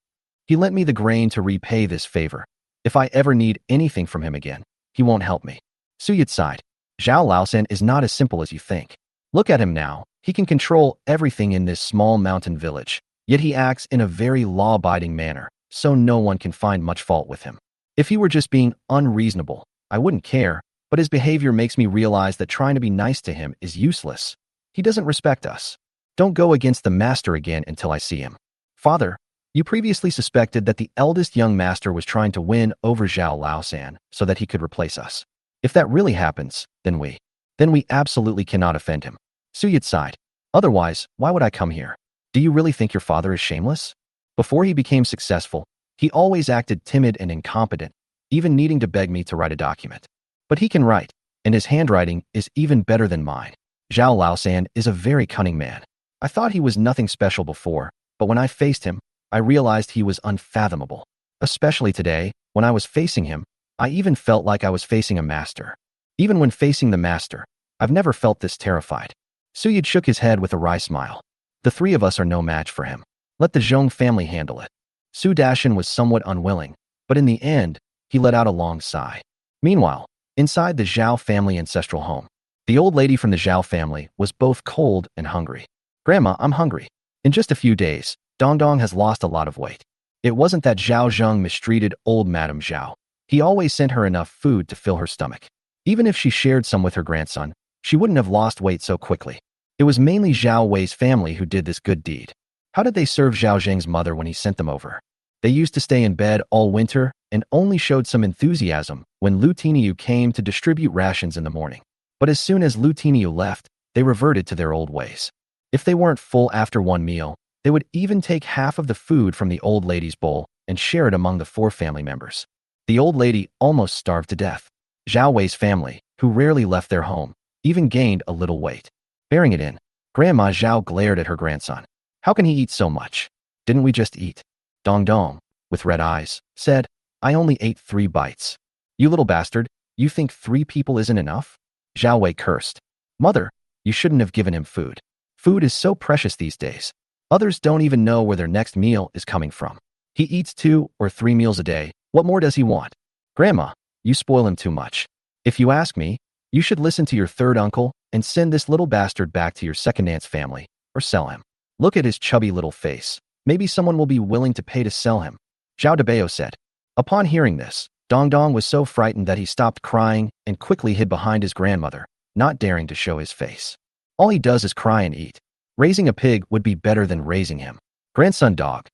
He lent me the grain to repay this favor. If I ever need anything from him again, he won't help me. Su Yud sighed. Zhao Laosan is not as simple as you think. Look at him now. He can control everything in this small mountain village, yet he acts in a very law-abiding manner, so no one can find much fault with him. If he were just being unreasonable, I wouldn't care, but his behavior makes me realize that trying to be nice to him is useless. He doesn't respect us. Don't go against the master again until I see him. Father, you previously suspected that the eldest young master was trying to win over Zhao Laosan so that he could replace us. If that really happens, then we absolutely cannot offend him. Su Yud sighed. Otherwise, why would I come here? Do you really think your father is shameless? Before he became successful, he always acted timid and incompetent, even needing to beg me to write a document. But he can write, and his handwriting is even better than mine. Zhao Laosan is a very cunning man. I thought he was nothing special before, but when I faced him, I realized he was unfathomable. Especially today, when I was facing him, I even felt like I was facing a master. Even when facing the master, I've never felt this terrified. Su Yud shook his head with a wry smile. The 3 of us are no match for him. Let the Zhong family handle it. Su Dashan was somewhat unwilling, but in the end, he let out a long sigh. Meanwhile, inside the Zhao family ancestral home, the old lady from the Zhao family was both cold and hungry. Grandma, I'm hungry. In just a few days, Dong has lost a lot of weight. It wasn't that Zhao Zheng mistreated old Madame Zhao. He always sent her enough food to fill her stomach. Even if she shared some with her grandson, she wouldn't have lost weight so quickly. It was mainly Zhao Wei's family who did this good deed. How did they serve Zhao Zheng's mother when he sent them over? They used to stay in bed all winter and only showed some enthusiasm when Lu Tiniu came to distribute rations in the morning. But as soon as Lu Tiniu left, they reverted to their old ways. If they weren't full after one meal, they would even take half of the food from the old lady's bowl and share it among the 4 family members. The old lady almost starved to death. Zhao Wei's family, who rarely left their home, even gained a little weight. Bearing it in, Grandma Zhao glared at her grandson. How can he eat so much? Didn't we just eat? Dong, with red eyes, said, I only ate 3 bites. You little bastard, you think 3 people isn't enough? Zhao Wei cursed. Mother, you shouldn't have given him food. Food is so precious these days. Others don't even know where their next meal is coming from. He eats 2 or 3 meals a day. What more does he want? Grandma, you spoil him too much. If you ask me, you should listen to your 3rd uncle and send this little bastard back to your 2nd aunt's family, or sell him. Look at his chubby little face. Maybe someone will be willing to pay to sell him. Zhao Debao said. Upon hearing this, Dong was so frightened that he stopped crying and quickly hid behind his grandmother, not daring to show his face. All he does is cry and eat. Raising a pig would be better than raising him. Grandson dog,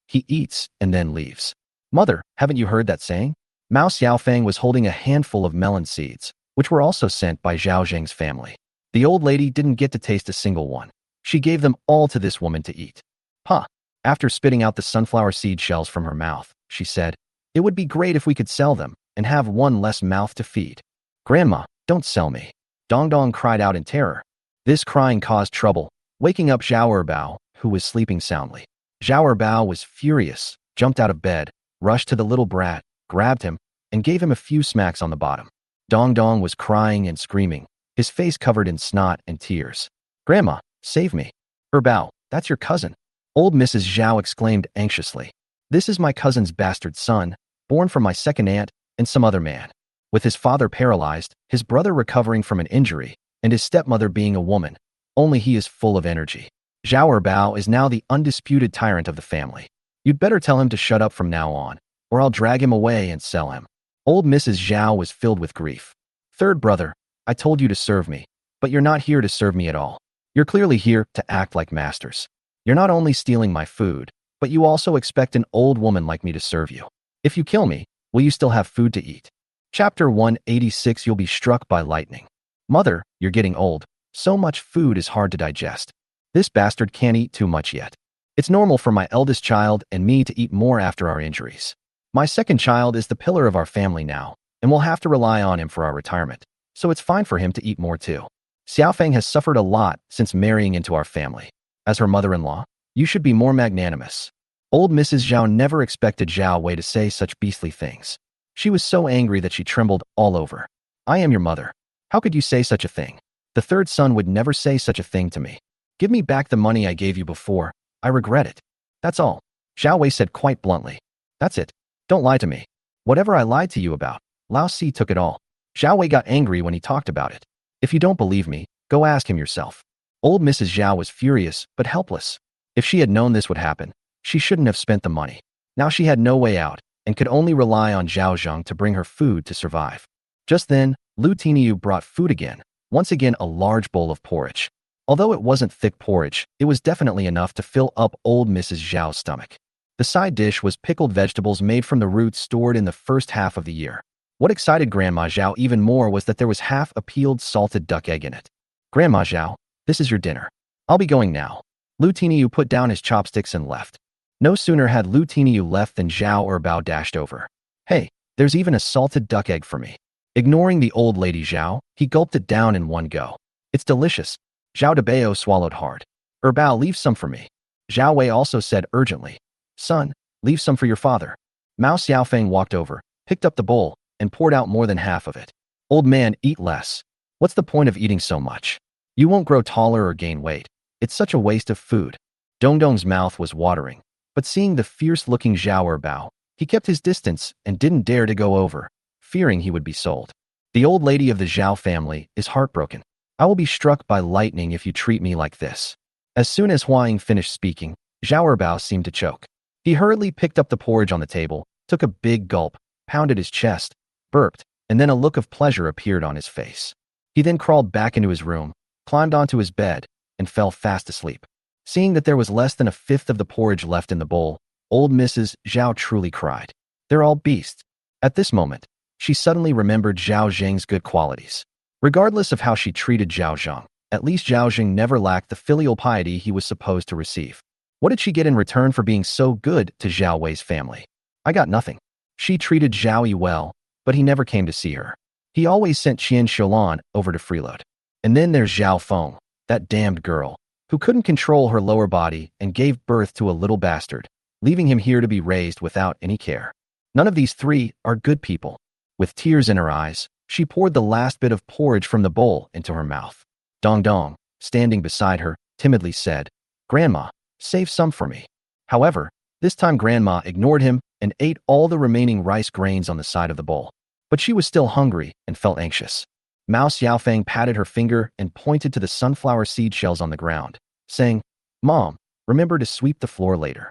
he eats and then leaves. Mother, haven't you heard that saying? Mao Xiaofeng was holding a handful of melon seeds, which were also sent by Zhao Zheng's family. The old lady didn't get to taste a single one. She gave them all to this woman to eat. Huh. After spitting out the sunflower seed shells from her mouth, she said, it would be great if we could sell them and have one less mouth to feed. Grandma, don't sell me. Dong cried out in terror. This crying caused trouble, waking up Zhao Erbao, who was sleeping soundly. Zhao Erbao was furious, jumped out of bed, rushed to the little brat, grabbed him, and gave him a few smacks on the bottom. Dong was crying and screaming, his face covered in snot and tears. Grandma, save me. Erbao, that's your cousin. Old Mrs. Zhao exclaimed anxiously. This is my cousin's bastard son, born from my 2nd aunt and some other man. With his father paralyzed, his brother recovering from an injury, and his stepmother being a woman, only he is full of energy. Zhao Erbao is now the undisputed tyrant of the family. You'd better tell him to shut up from now on, or I'll drag him away and sell him. Old Mrs. Zhao was filled with grief. 3rd brother, I told you to serve me, but you're not here to serve me at all. You're clearly here to act like masters. You're not only stealing my food, but you also expect an old woman like me to serve you. If you kill me, will you still have food to eat? Chapter 186. You'll be struck by lightning. Mother, you're getting old. So much food is hard to digest. This bastard can't eat too much yet. It's normal for my eldest child and me to eat more after our injuries. My 2nd child is the pillar of our family now, and we'll have to rely on him for our retirement, so it's fine for him to eat more too. Xiaofeng has suffered a lot since marrying into our family. As her mother-in-law, you should be more magnanimous. Old Mrs. Zhao never expected Zhao Wei to say such beastly things. She was so angry that she trembled all over. I am your mother. How could you say such a thing? The 3rd son would never say such a thing to me. Give me back the money I gave you before. I regret it. That's all. Zhao Wei said quite bluntly. That's it. Don't lie to me. Whatever I lied to you about, Lao Si took it all. Zhao Wei got angry when he talked about it. If you don't believe me, go ask him yourself. Old Mrs. Zhao was furious, but helpless. If she had known this would happen, she shouldn't have spent the money. Now she had no way out, and could only rely on Zhao Zheng to bring her food to survive. Just then, Lu Tiniu brought food again, once again a large bowl of porridge. Although it wasn't thick porridge, it was definitely enough to fill up old Mrs. Zhao's stomach. The side dish was pickled vegetables made from the roots stored in the first half of the year. What excited Grandma Zhao even more was that there was half a peeled salted duck egg in it. Grandma Zhao, this is your dinner. I'll be going now. Lu Tiniu put down his chopsticks and left. No sooner had Lu Tiniu left than Zhao Erbao dashed over. Hey, there's even a salted duck egg for me. Ignoring the old lady Zhao, he gulped it down in one go. It's delicious. Zhao Debao swallowed hard. Erbao, leave some for me. Zhao Wei also said urgently. Son, leave some for your father. Mao Xiaofeng walked over, picked up the bowl, and poured out more than half of it. Old man, eat less. What's the point of eating so much? You won't grow taller or gain weight. It's such a waste of food. Dong's mouth was watering, but seeing the fierce-looking Zhao Erbao, he kept his distance and didn't dare to go over, fearing he would be sold. The old lady of the Zhao family is heartbroken. I will be struck by lightning if you treat me like this. As soon as Huang finished speaking, Zhao Erbao seemed to choke. He hurriedly picked up the porridge on the table, took a big gulp, pounded his chest, burped, and then a look of pleasure appeared on his face. He then crawled back into his room, climbed onto his bed, and fell fast asleep. Seeing that there was less than a fifth of the porridge left in the bowl, old Mrs. Zhao truly cried. They're all beasts. At this moment, she suddenly remembered Zhao Zheng's good qualities. Regardless of how she treated Zhao Zheng, at least Zhao Zheng never lacked the filial piety he was supposed to receive. What did she get in return for being so good to Zhao Wei's family? I got nothing. She treated Zhao Yi well, but he never came to see her. He always sent Qian Sholan over to freeload. And then there's Zhao Feng, that damned girl, who couldn't control her lower body and gave birth to a little bastard, leaving him here to be raised without any care. None of these three are good people. With tears in her eyes, she poured the last bit of porridge from the bowl into her mouth. Dong Dong, standing beside her, timidly said, "Grandma, save some for me." However, this time Grandma ignored him and ate all the remaining rice grains on the side of the bowl. But she was still hungry and felt anxious. Mao Xiaofeng patted her finger and pointed to the sunflower seed shells on the ground, saying, "Mom, remember to sweep the floor later."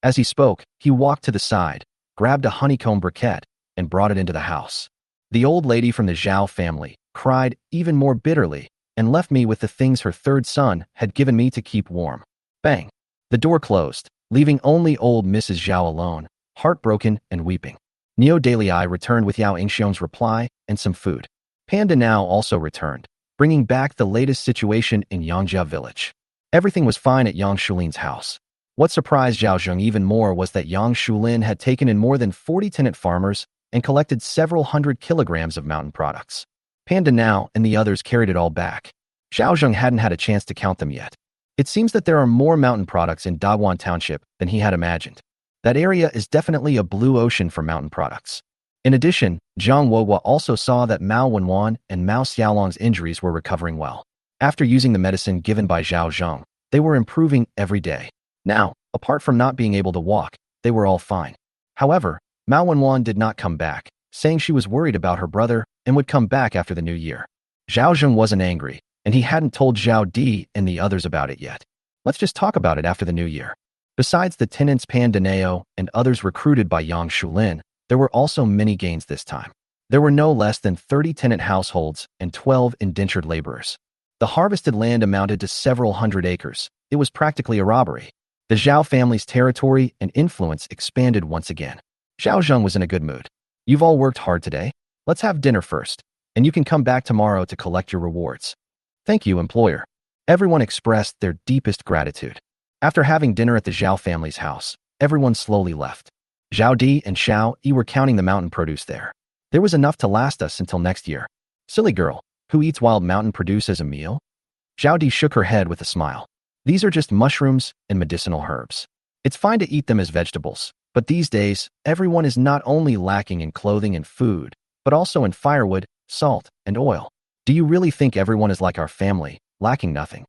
As he spoke, he walked to the side, grabbed a honeycomb briquette, and brought it into the house. The old lady from the Zhao family cried even more bitterly and left me with the things her third son had given me to keep warm. Bang! The door closed, leaving only old Mrs. Zhao alone, heartbroken and weeping. Neo Daily Eye returned with Yao Ingxiong's reply and some food. Panda now also returned, bringing back the latest situation in Yangjia village. Everything was fine at Yang Shulin's house. What surprised Zhao Zheng even more was that Yang Shulin had taken in more than 40 tenant farmers and collected several hundred kilograms of mountain products. Panda now and the others carried it all back. Zhao Zheng hadn't had a chance to count them yet. It seems that there are more mountain products in Dagwan Township than he had imagined. That area is definitely a blue ocean for mountain products. In addition, Zhang Woguo also saw that Mao Wenwan and Mao Xiaolong's injuries were recovering well. After using the medicine given by Zhao Zheng, they were improving every day. Now, apart from not being able to walk, they were all fine. However, Mao Wenwan did not come back, saying she was worried about her brother and would come back after the new year. Zhao Zheng wasn't angry, and he hadn't told Zhao Di and the others about it yet. Let's just talk about it after the new year. Besides the tenants Pan Daneo and others recruited by Yang Shulin, there were also many gains this time. There were no less than 30 tenant households and 12 indentured laborers. The harvested land amounted to several hundred acres. It was practically a robbery. The Zhao family's territory and influence expanded once again. Zhao Zheng was in a good mood. "You've all worked hard today. Let's have dinner first, and you can come back tomorrow to collect your rewards." "Thank you, employer." Everyone expressed their deepest gratitude. After having dinner at the Zhao family's house, everyone slowly left. Zhao Di and Xiao Yi were counting the mountain produce there. There was enough to last us until next year. "Silly girl, who eats wild mountain produce as a meal?" Zhao Di shook her head with a smile. "These are just mushrooms and medicinal herbs. It's fine to eat them as vegetables, but these days, everyone is not only lacking in clothing and food, but also in firewood, salt, and oil. Do you really think everyone is like our family, lacking nothing?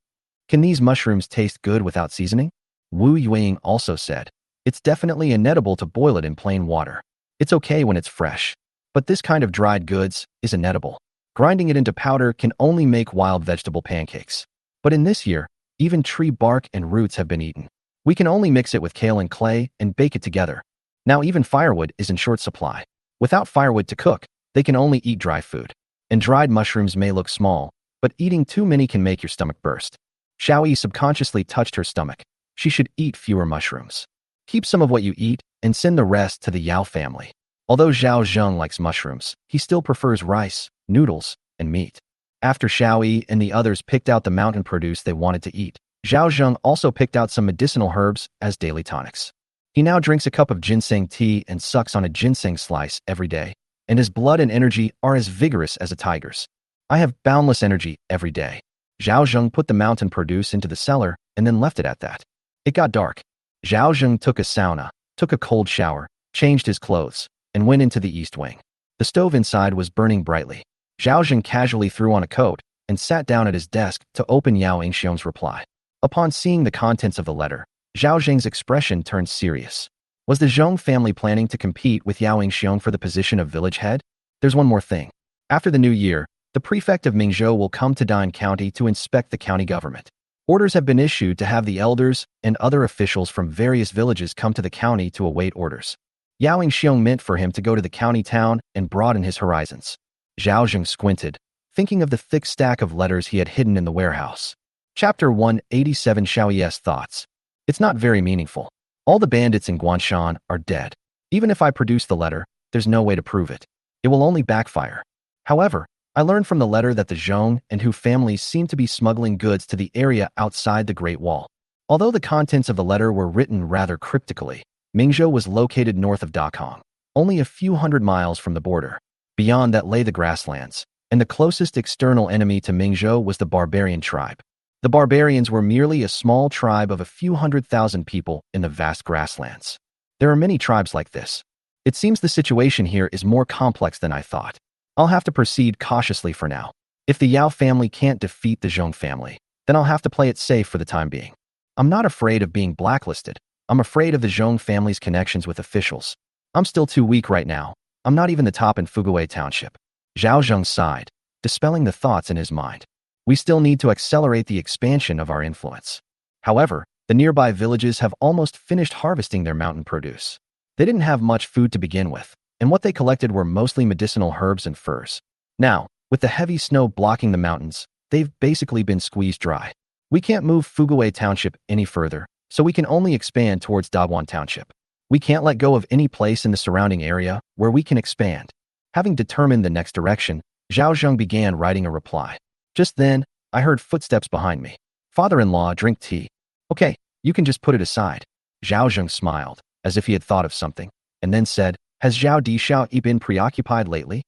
Can these mushrooms taste good without seasoning?" Wu Yueying also said, "It's definitely inedible to boil it in plain water. It's okay when it's fresh, but this kind of dried goods is inedible. Grinding it into powder can only make wild vegetable pancakes. But in this year, even tree bark and roots have been eaten. We can only mix it with kale and clay and bake it together. Now even firewood is in short supply. Without firewood to cook, they can only eat dry food. And dried mushrooms may look small, but eating too many can make your stomach burst." Xiao Yi subconsciously touched her stomach. She should eat fewer mushrooms. Keep some of what you eat and send the rest to the Yao family. Although Zhao Zheng likes mushrooms, he still prefers rice, noodles, and meat. After Xiao Yi and the others picked out the mountain produce they wanted to eat, Zhao Zheng also picked out some medicinal herbs as daily tonics. He now drinks a cup of ginseng tea and sucks on a ginseng slice every day, and his blood and energy are as vigorous as a tiger's. "I have boundless energy every day." Zhao Zheng put the mountain produce into the cellar and then left it at that. It got dark. Zhao Zheng took a sauna, took a cold shower, changed his clothes, and went into the east wing. The stove inside was burning brightly. Zhao Zheng casually threw on a coat and sat down at his desk to open Yao Ingxiong's reply. Upon seeing the contents of the letter, Zhao Zheng's expression turned serious. Was the Zheng family planning to compete with Yao Ingxiong for the position of village head? There's one more thing. After the new year, the prefect of Mingzhou will come to Dine County to inspect the county government. Orders have been issued to have the elders and other officials from various villages come to the county to await orders. Yao Xiong meant for him to go to the county town and broaden his horizons. Zhao Zheng squinted, thinking of the thick stack of letters he had hidden in the warehouse. Chapter 187 Xiaoyi's Thoughts. It's not very meaningful. All the bandits in Guanshan are dead. Even if I produce the letter, there's no way to prove it. It will only backfire. However, I learned from the letter that the Zhong and Hu families seem to be smuggling goods to the area outside the Great Wall. Although the contents of the letter were written rather cryptically, Mingzhou was located north of Dakong, only a few hundred miles from the border. Beyond that lay the grasslands, and the closest external enemy to Mingzhou was the barbarian tribe. The barbarians were merely a small tribe of a few 100,000 people in the vast grasslands. There are many tribes like this. It seems the situation here is more complex than I thought. I'll have to proceed cautiously for now. If the Yao family can't defeat the Zhong family, then I'll have to play it safe for the time being. I'm not afraid of being blacklisted. I'm afraid of the Zhong family's connections with officials. I'm still too weak right now. I'm not even the top in Fuguwei Township. Zhao Zheng sighed, dispelling the thoughts in his mind. We still need to accelerate the expansion of our influence. However, the nearby villages have almost finished harvesting their mountain produce. They didn't have much food to begin with, and what they collected were mostly medicinal herbs and furs. Now, with the heavy snow blocking the mountains, they've basically been squeezed dry. We can't move Fuguwei Township any further, so we can only expand towards Daguan Township. We can't let go of any place in the surrounding area where we can expand. Having determined the next direction, Zhao Zheng began writing a reply. Just then, I heard footsteps behind me. Father-in-law, drink tea. Okay, you can just put it aside. Zhao Zheng smiled, as if he had thought of something, and then said, Has Zhao Di been preoccupied lately?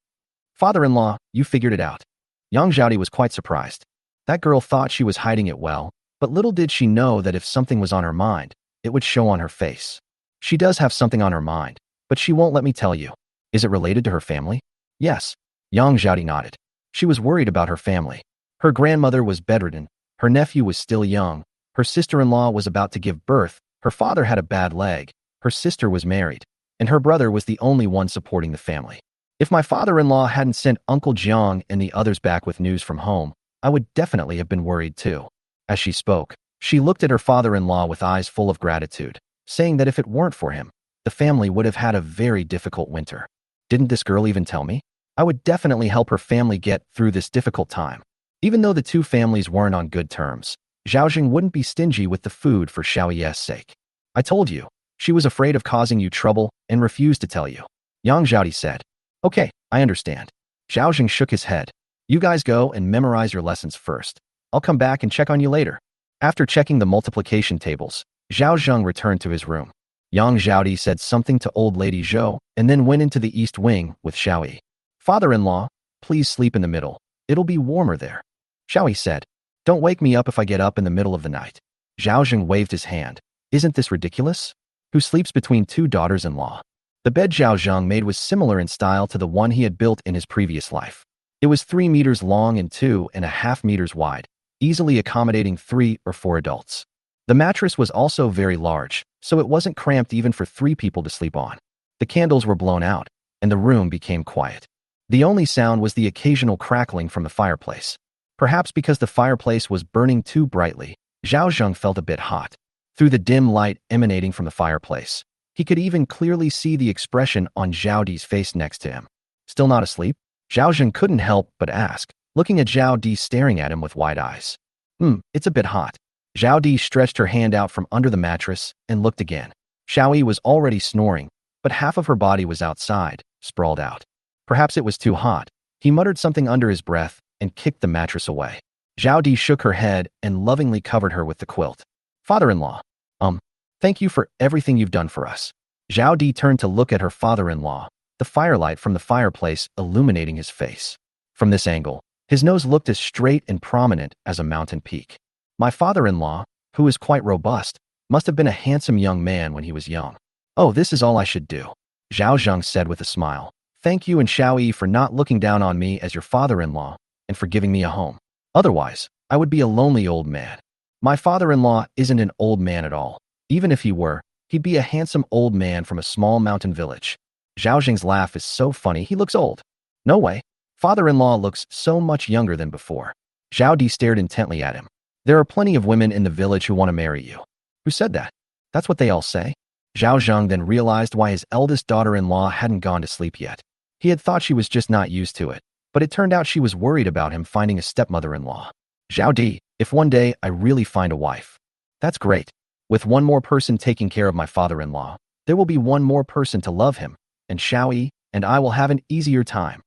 Father-in-law, you figured it out. Yang Zhaodi was quite surprised. That girl thought she was hiding it well, but little did she know that if something was on her mind, it would show on her face. She does have something on her mind, but she won't let me tell you. Is it related to her family? Yes. Yang Zhaodi nodded. She was worried about her family. Her grandmother was bedridden, her nephew was still young, her sister-in-law was about to give birth, her father had a bad leg, her sister was married, and her brother was the only one supporting the family. If my father-in-law hadn't sent Uncle Jiang and the others back with news from home, I would definitely have been worried too. As she spoke, she looked at her father-in-law with eyes full of gratitude, saying that if it weren't for him, the family would have had a very difficult winter. Didn't this girl even tell me? I would definitely help her family get through this difficult time. Even though the two families weren't on good terms, Zhao Zheng wouldn't be stingy with the food for Xiaoyi's sake. I told you, she was afraid of causing you trouble and refused to tell you. Yang Zhaodi said. Okay, I understand. Zhao Zheng shook his head. You guys go and memorize your lessons first. I'll come back and check on you later. After checking the multiplication tables, Zhao Zheng returned to his room. Yang Zhaodi said something to old lady Zhou and then went into the east wing with Xiaoyi. Father-in-law, please sleep in the middle. It'll be warmer there. Xiaoyi said. Don't wake me up if I get up in the middle of the night. Zhao Zheng waved his hand. Isn't this ridiculous? Who sleeps between two daughters-in-law? The bed Zhao Zheng made was similar in style to the one he had built in his previous life. It was 3 meters long and 2.5 meters wide, easily accommodating 3 or 4 adults. The mattress was also very large, so it wasn't cramped even for 3 people to sleep on. The candles were blown out, and the room became quiet. The only sound was the occasional crackling from the fireplace. Perhaps because the fireplace was burning too brightly, Zhao Zheng felt a bit hot. Through the dim light emanating from the fireplace, he could even clearly see the expression on Zhao Di's face next to him. Still not asleep? Zhao Zheng couldn't help but ask, looking at Zhao Di staring at him with wide eyes. It's a bit hot. Zhao Di stretched her hand out from under the mattress and looked again. Xiaoyi was already snoring, but half of her body was outside, sprawled out. Perhaps it was too hot. He muttered something under his breath and kicked the mattress away. Zhao Di shook her head and lovingly covered her with the quilt. Father-in-law, thank you for everything you've done for us. Zhao Di turned to look at her father-in-law, the firelight from the fireplace illuminating his face. From this angle, his nose looked as straight and prominent as a mountain peak. My father-in-law, who is quite robust, must have been a handsome young man when he was young. Oh, this is all I should do. Zhao Zheng said with a smile. Thank you and Xiaoyi for not looking down on me as your father-in-law and for giving me a home. Otherwise, I would be a lonely old man. My father-in-law isn't an old man at all. Even if he were, he'd be a handsome old man from a small mountain village. Zhao Zheng's laugh is so funny he looks old. No way. Father-in-law looks so much younger than before. Zhao Di stared intently at him. There are plenty of women in the village who want to marry you. Who said that? That's what they all say. Zhao Zheng then realized why his eldest daughter-in-law hadn't gone to sleep yet. He had thought she was just not used to it, but it turned out she was worried about him finding a stepmother-in-law. Zhao Di, if one day I really find a wife, that's great. With one more person taking care of my father-in-law, there will be one more person to love him, and Xiao Yi and I will have an easier time.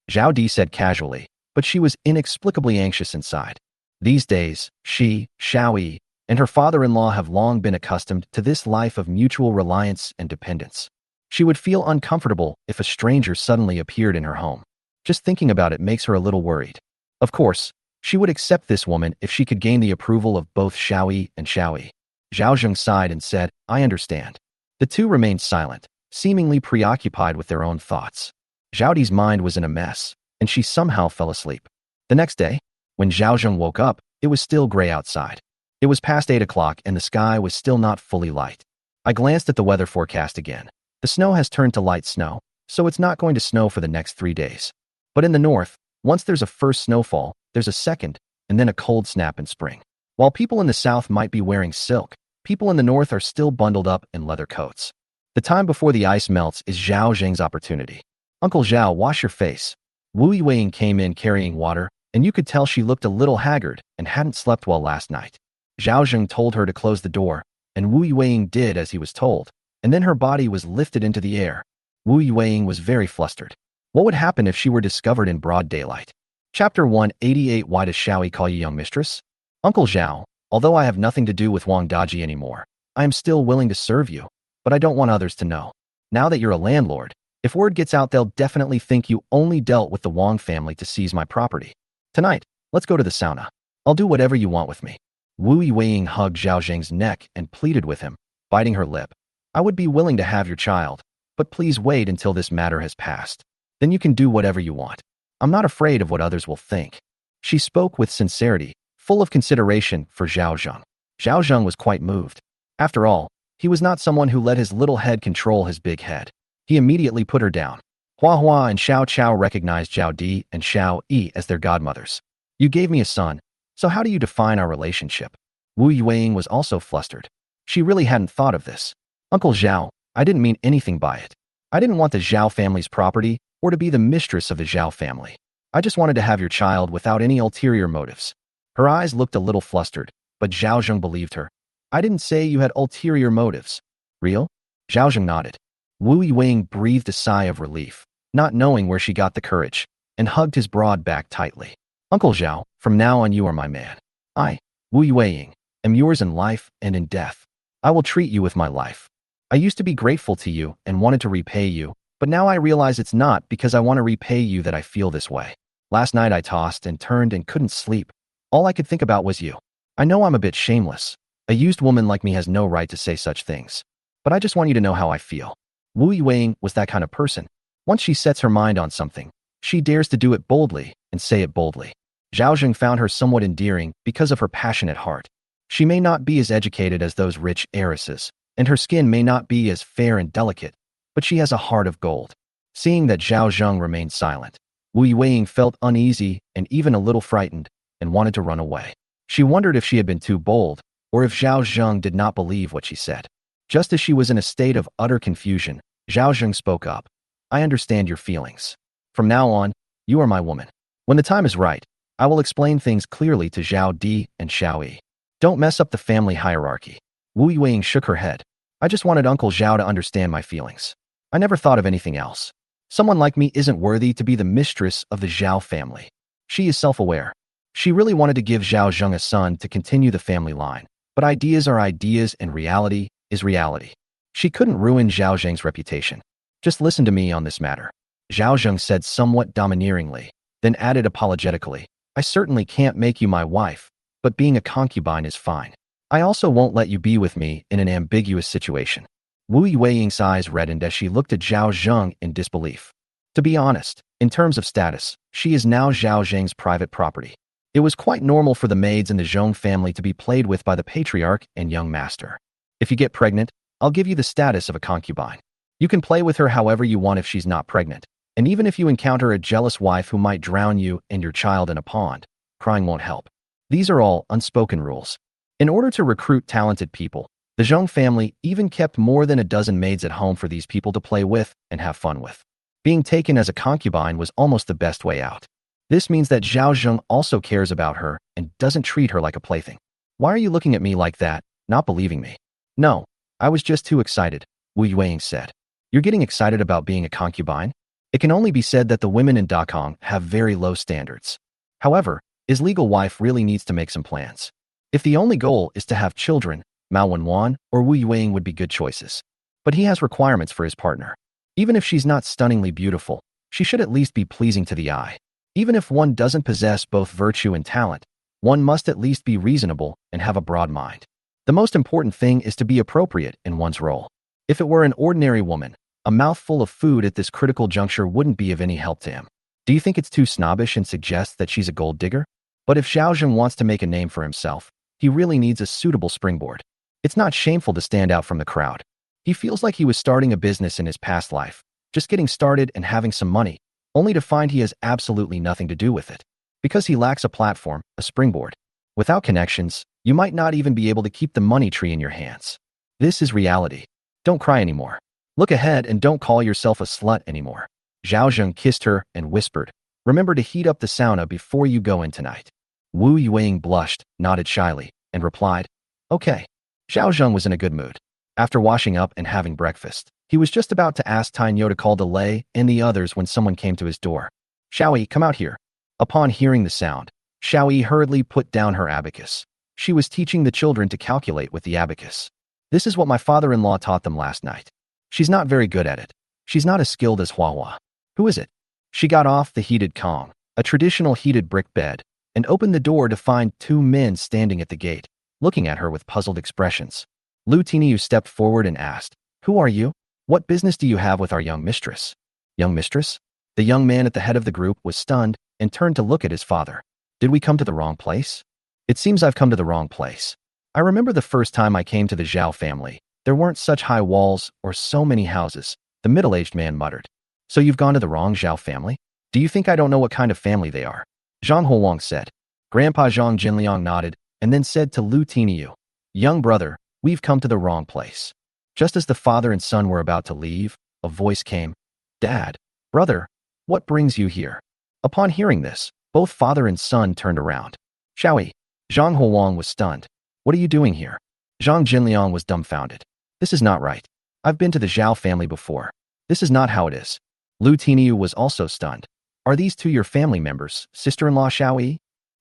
Zhao Di said casually, but she was inexplicably anxious inside. These days, she, Xiao Yi, and her father-in-law have long been accustomed to this life of mutual reliance and dependence. She would feel uncomfortable if a stranger suddenly appeared in her home. Just thinking about it makes her a little worried. Of course, she would accept this woman if she could gain the approval of both Xiao Yi and Xiao Yi. Zhao Zheng sighed and said, I understand. The two remained silent, seemingly preoccupied with their own thoughts. Zhao Di's mind was in a mess, and she somehow fell asleep. The next day, when Zhao Zheng woke up, it was still gray outside. It was past 8 o'clock and the sky was still not fully light. I glanced at the weather forecast again. The snow has turned to light snow, so it's not going to snow for the next 3 days. But in the north, once there's a first snowfall, there's a second, and then a cold snap in spring. While people in the south might be wearing silk, people in the north are still bundled up in leather coats. The time before the ice melts is Zhao Zheng's opportunity. Uncle Zhao, wash your face. Wu Yueying came in carrying water, and you could tell she looked a little haggard and hadn't slept well last night. Zhao Zheng told her to close the door, and Wu Yueying did as he was told, and then her body was lifted into the air. Wu Yueying was very flustered. What would happen if she were discovered in broad daylight? Chapter 188. Why does Xiao Yi call you young mistress? Uncle Zhao, although I have nothing to do with Wang Daji anymore, I am still willing to serve you, but I don't want others to know. Now that you're a landlord, if word gets out, they'll definitely think you only dealt with the Wang family to seize my property. Tonight, let's go to the sauna. I'll do whatever you want with me. Wu Yueying hugged Zhao Zheng's neck and pleaded with him, biting her lip. I would be willing to have your child, but please wait until this matter has passed. Then you can do whatever you want. I'm not afraid of what others will think. She spoke with sincerity, full of consideration for Zhao Zheng. Zhao Zheng was quite moved. After all, he was not someone who let his little head control his big head. He immediately put her down. Hua Hua and Xiao Chao recognized Zhao Di and Xiao Yi as their godmothers. You gave me a son, so how do you define our relationship? Wu Yueying was also flustered. She really hadn't thought of this. Uncle Zhao, I didn't mean anything by it. I didn't want the Zhao family's property or to be the mistress of the Zhao family. I just wanted to have your child without any ulterior motives. Her eyes looked a little flustered, but Zhao Zheng believed her. I didn't say you had ulterior motives. Real? Zhao Zheng nodded. Wu Yueying breathed a sigh of relief, not knowing where she got the courage, and hugged his broad back tightly. Uncle Zhao, from now on you are my man. I, Wu Yueying, am yours in life and in death. I will treat you with my life. I used to be grateful to you and wanted to repay you, but now I realize it's not because I want to repay you that I feel this way. Last night I tossed and turned and couldn't sleep. All I could think about was you. I know I'm a bit shameless. A used woman like me has no right to say such things. But I just want you to know how I feel. Wu Yueying was that kind of person. Once she sets her mind on something, she dares to do it boldly and say it boldly. Zhao Zheng found her somewhat endearing because of her passionate heart. She may not be as educated as those rich heiresses, and her skin may not be as fair and delicate, but she has a heart of gold. Seeing that Zhao Zheng remained silent, Wu Yueying felt uneasy and even a little frightened and wanted to run away. She wondered if she had been too bold, or if Zhao Zheng did not believe what she said. Just as she was in a state of utter confusion, Zhao Zheng spoke up. I understand your feelings. From now on, you are my woman. When the time is right, I will explain things clearly to Zhao Di and Xiao Yi. Don't mess up the family hierarchy. Wu Yueying shook her head. I just wanted Uncle Zhao to understand my feelings. I never thought of anything else. Someone like me isn't worthy to be the mistress of the Zhao family. She is self-aware. She really wanted to give Zhao Zheng a son to continue the family line, but ideas are ideas and reality is reality. She couldn't ruin Zhao Zheng's reputation. Just listen to me on this matter. Zhao Zheng said somewhat domineeringly, then added apologetically, I certainly can't make you my wife, but being a concubine is fine. I also won't let you be with me in an ambiguous situation. Wu Yueying's eyes reddened as she looked at Zhao Zheng in disbelief. To be honest, in terms of status, she is now Zhao Zheng's private property. It was quite normal for the maids in the Zhong family to be played with by the patriarch and young master. If you get pregnant, I'll give you the status of a concubine. You can play with her however you want if she's not pregnant, and even if you encounter a jealous wife who might drown you and your child in a pond, crying won't help. These are all unspoken rules. In order to recruit talented people, the Zheng family even kept more than a dozen maids at home for these people to play with and have fun with. Being taken as a concubine was almost the best way out. This means that Zhao Zheng also cares about her and doesn't treat her like a plaything. Why are you looking at me like that, not believing me? No, I was just too excited, Wu Yueying said. You're getting excited about being a concubine? It can only be said that the women in Dakong have very low standards. However, his legal wife really needs to make some plans. If the only goal is to have children, Mao Wenwan or Wu Yueying would be good choices. But he has requirements for his partner. Even if she's not stunningly beautiful, she should at least be pleasing to the eye. Even if one doesn't possess both virtue and talent, one must at least be reasonable and have a broad mind. The most important thing is to be appropriate in one's role. If it were an ordinary woman, a mouthful of food at this critical juncture wouldn't be of any help to him. Do you think it's too snobbish and suggests that she's a gold digger? But if Zhao Zheng wants to make a name for himself, he really needs a suitable springboard. It's not shameful to stand out from the crowd. He feels like he was starting a business in his past life, just getting started and having some money, only to find he has absolutely nothing to do with it. Because he lacks a platform, a springboard. Without connections, you might not even be able to keep the money tree in your hands. This is reality. Don't cry anymore. Look ahead and don't call yourself a slut anymore. Zhao Zheng kissed her and whispered, remember to heat up the sauna before you go in tonight. Wu Yueying blushed, nodded shyly, and replied, okay. Zhao Zheng was in a good mood. After washing up and having breakfast, he was just about to ask Tainyo to call Delay and the others when someone came to his door. Xiaoyi, come out here. Upon hearing the sound, Xiaoyi hurriedly put down her abacus. She was teaching the children to calculate with the abacus. This is what my father-in-law taught them last night. She's not very good at it. She's not as skilled as Huahua. Who is it? She got off the heated Kong, a traditional heated brick bed, and opened the door to find two men standing at the gate, looking at her with puzzled expressions. Lu Tiniu stepped forward and asked, who are you? What business do you have with our young mistress? Young mistress? The young man at the head of the group was stunned and turned to look at his father. Did we come to the wrong place? It seems I've come to the wrong place. I remember the first time I came to the Zhao family. There weren't such high walls or so many houses, the middle-aged man muttered. So you've gone to the wrong Zhao family? Do you think I don't know what kind of family they are? Zhang Huang said. Grandpa Zhang Jinliang nodded and then said to Lu Tiniu, young brother, we've come to the wrong place. Just as the father and son were about to leave, a voice came. Dad, brother, what brings you here? Upon hearing this, both father and son turned around. Xiaoyi. Zhang Huang was stunned. What are you doing here? Zhang Jinliang was dumbfounded. This is not right. I've been to the Zhao family before. This is not how it is. Lu Tiniu was also stunned. Are these two your family members, sister-in-law Xiaoyi?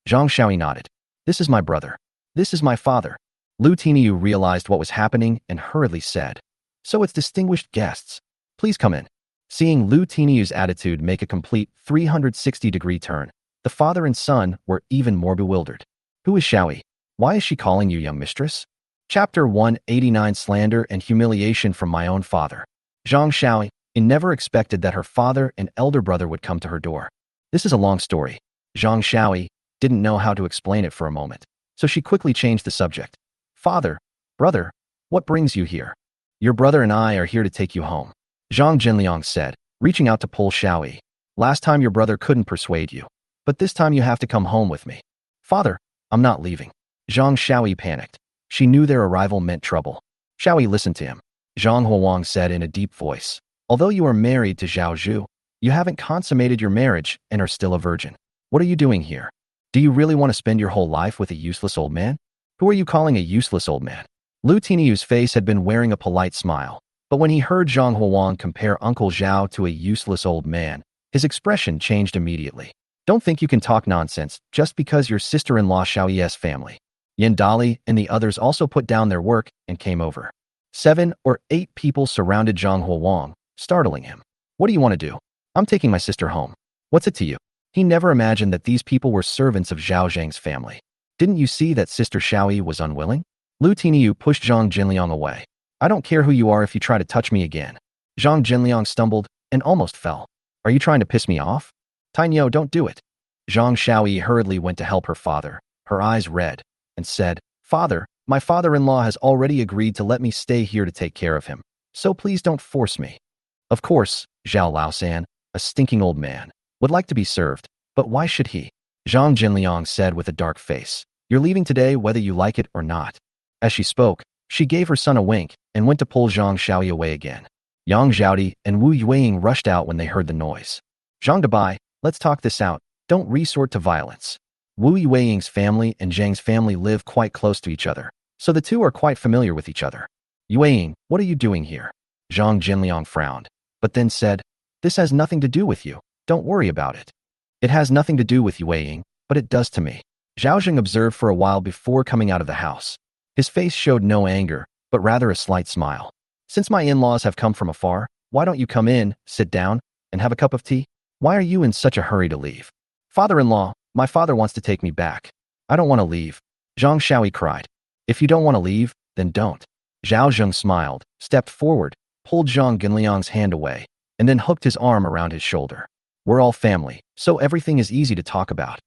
Zhang Xiaoyi nodded. This is my brother. This is my father. Lu Tiniu realized what was happening and hurriedly said, so it's distinguished guests. Please come in. Seeing Lu Tiniu's attitude make a complete 360-degree turn, the father and son were even more bewildered. Who is Xiaoyi? Why is she calling you young mistress? Chapter 189 Slander and Humiliation from My Own Father. Zhang Xiaoyi never expected that her father and elder brother would come to her door. This is a long story. Zhang Xiaoyi didn't know how to explain it for a moment, so she quickly changed the subject. Father, brother, what brings you here? Your brother and I are here to take you home. Zhang Jinliang said, reaching out to pull Xiaoyi. Last time your brother couldn't persuade you, but this time you have to come home with me. Father, I'm not leaving. Zhang Xiaoyi panicked. She knew their arrival meant trouble. Xiaoyi listened to him. Zhang Huang said in a deep voice, although you are married to Zhao Zhu, you haven't consummated your marriage and are still a virgin. What are you doing here? Do you really want to spend your whole life with a useless old man? Who are you calling a useless old man? Lu Tiniu's face had been wearing a polite smile, but when he heard Zhang Huang compare Uncle Zhao to a useless old man, his expression changed immediately. Don't think you can talk nonsense just because your sister-in-law Xiaoyi's family. Yin Dali and the others also put down their work and came over. 7 or 8 people surrounded Zhang Huang, startling him. What do you want to do? I'm taking my sister home. What's it to you? He never imagined that these people were servants of Zhao Zheng's family. Didn't you see that Sister Xiaoyi was unwilling? Lu Tiniu pushed Zhang Jinliang away. I don't care who you are if you try to touch me again. Zhang Jinliang stumbled and almost fell. Are you trying to piss me off? Tainyo, don't do it. Zhang Xiaoyi hurriedly went to help her father, her eyes red, and said, Father, my father-in-law has already agreed to let me stay here to take care of him, so please don't force me. Of course, Zhao Laosan, a stinking old man, would like to be served, but why should he? Zhang Jinliang said with a dark face. You're leaving today whether you like it or not." As she spoke, she gave her son a wink and went to pull Zhang Xiaoyi away again. Yang Zhaodi and Wu Yueying rushed out when they heard the noise. "Zhang Dabai, let's talk this out. Don't resort to violence." Wu Yueying's family and Zhang's family live quite close to each other, so the two are quite familiar with each other. "Yueying, what are you doing here?" Zhang Jinliang frowned, but then said, "This has nothing to do with you. Don't worry about it." "It has nothing to do with Yueying, but it does to me." Zhao Zheng observed for a while before coming out of the house. His face showed no anger, but rather a slight smile. "Since my in-laws have come from afar, why don't you come in, sit down, and have a cup of tea? Why are you in such a hurry to leave?" "Father-in-law, my father wants to take me back." "I don't want to leave," Zhang Xiaoyi cried. "If you don't want to leave, then don't." Zhao Zheng smiled, stepped forward, pulled Zhang Ginliang's hand away, and then hooked his arm around his shoulder. "We're all family, so everything is easy to talk about.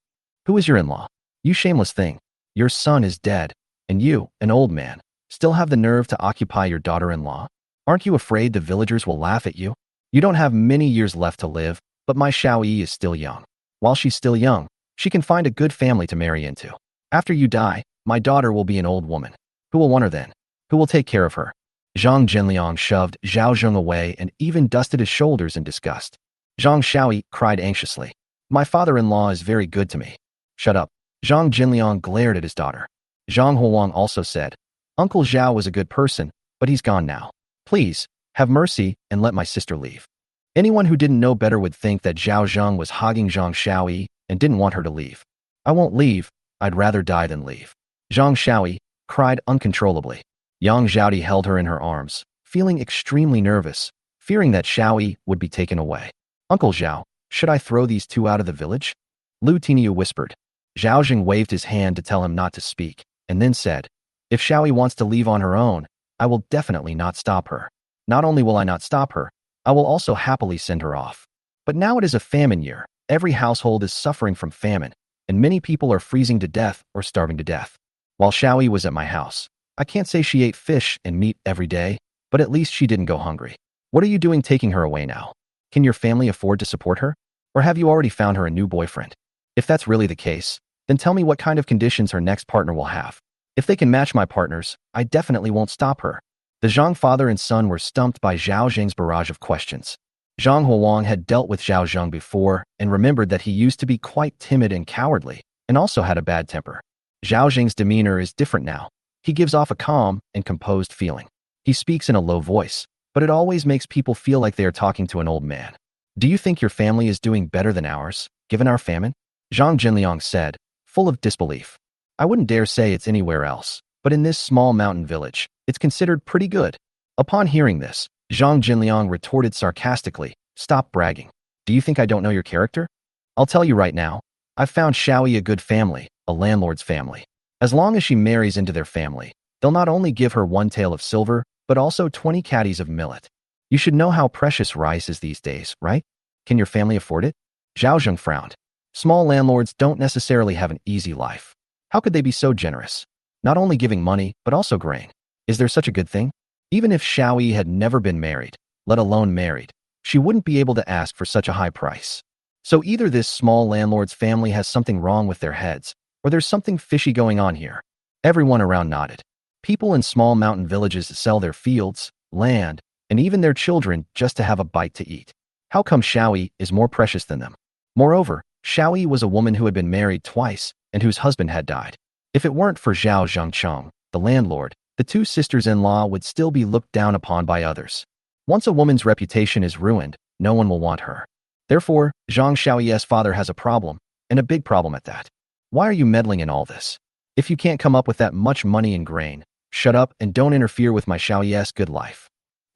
Who is your in-law? You shameless thing. Your son is dead, and you, an old man, still have the nerve to occupy your daughter-in-law? Aren't you afraid the villagers will laugh at you? You don't have many years left to live, but my Xiaoyi is still young. While she's still young, she can find a good family to marry into. After you die, my daughter will be an old woman. Who will want her then? Who will take care of her?" Zhang Jinliang shoved Zhao Zheng away and even dusted his shoulders in disgust. Zhang Xiaoyi cried anxiously, "My father-in-law is very good to me." "Shut up." Zhang Jinliang glared at his daughter. Zhang Huang also said, "Uncle Zhao was a good person, but he's gone now. Please, have mercy and let my sister leave." Anyone who didn't know better would think that Zhao Zheng was hogging Zhang Xiaoyi and didn't want her to leave. "I won't leave. I'd rather die than leave." Zhang Xiaoyi cried uncontrollably. Yang Zhaodi held her in her arms, feeling extremely nervous, fearing that Xiaoyi would be taken away. "Uncle Zhao, should I throw these two out of the village?" Lu Tiniu whispered. Zhao Zheng waved his hand to tell him not to speak, and then said, "If Xiaoyi wants to leave on her own, I will definitely not stop her. Not only will I not stop her, I will also happily send her off. But now it is a famine year. Every household is suffering from famine, and many people are freezing to death or starving to death. While Xiaoyi was at my house, I can't say she ate fish and meat every day, but at least she didn't go hungry. What are you doing taking her away now? Can your family afford to support her? Or have you already found her a new boyfriend? If that's really the case, then tell me what kind of conditions her next partner will have. If they can match my partner's, I definitely won't stop her." The Zhang father and son were stumped by Zhao Zheng's barrage of questions. Zhang Huang had dealt with Zhao Zheng before and remembered that he used to be quite timid and cowardly, and also had a bad temper. Zhao Zheng's demeanor is different now. He gives off a calm and composed feeling. He speaks in a low voice, but it always makes people feel like they are talking to an old man. "Do you think your family is doing better than ours, given our famine?" Zhang Jinliang said, full of disbelief. "I wouldn't dare say it's anywhere else, but in this small mountain village, it's considered pretty good." Upon hearing this, Zhang Jinliang retorted sarcastically, "Stop bragging. Do you think I don't know your character? I'll tell you right now, I've found Xiaoyi a good family, a landlord's family. As long as she marries into their family, they'll not only give her 1 tael of silver, but also 20 caddies of millet. You should know how precious rice is these days, right? Can your family afford it?" Zhao Zheng frowned. Small landlords don't necessarily have an easy life. How could they be so generous? Not only giving money, but also grain. Is there such a good thing? Even if Xiaoyi had never been married, let alone married, she wouldn't be able to ask for such a high price. So either this small landlord's family has something wrong with their heads, or there's something fishy going on here. Everyone around nodded. People in small mountain villages sell their fields, land, and even their children just to have a bite to eat. How come Xiaoyi is more precious than them? Moreover, Xiaoyi was a woman who had been married twice and whose husband had died. If it weren't for Zhao Zhengcheng, the landlord, the two sisters-in-law would still be looked down upon by others. Once a woman's reputation is ruined, no one will want her. Therefore, Zhang Xiaoyi's father has a problem, and a big problem at that. Why are you meddling in all this? If you can't come up with that much money and grain, shut up and don't interfere with my Xiaoyi's good life.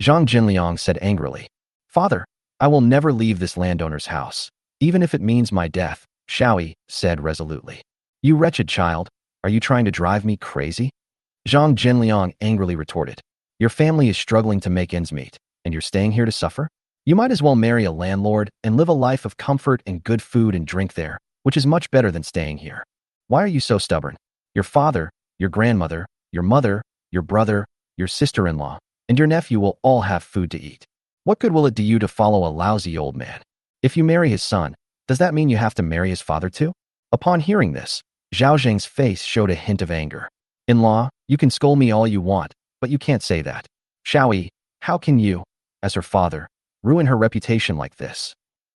Zhang Jinliang said angrily. Father, I will never leave this landowner's house, even if it means my death, Xiaoyi said resolutely. You wretched child, are you trying to drive me crazy? Zhang Jinliang angrily retorted. Your family is struggling to make ends meet, and you're staying here to suffer? You might as well marry a landlord and live a life of comfort and good food and drink there, which is much better than staying here. Why are you so stubborn? Your father, your grandmother, your mother, your brother, your sister-in-law, and your nephew will all have food to eat. What good will it do you to follow a lousy old man? If you marry his son, does that mean you have to marry his father too? Upon hearing this, Zhao Zheng's face showed a hint of anger. In-law, you can scold me all you want, but you can't say that. Xiaoyi, how can you, as her father, ruin her reputation like this?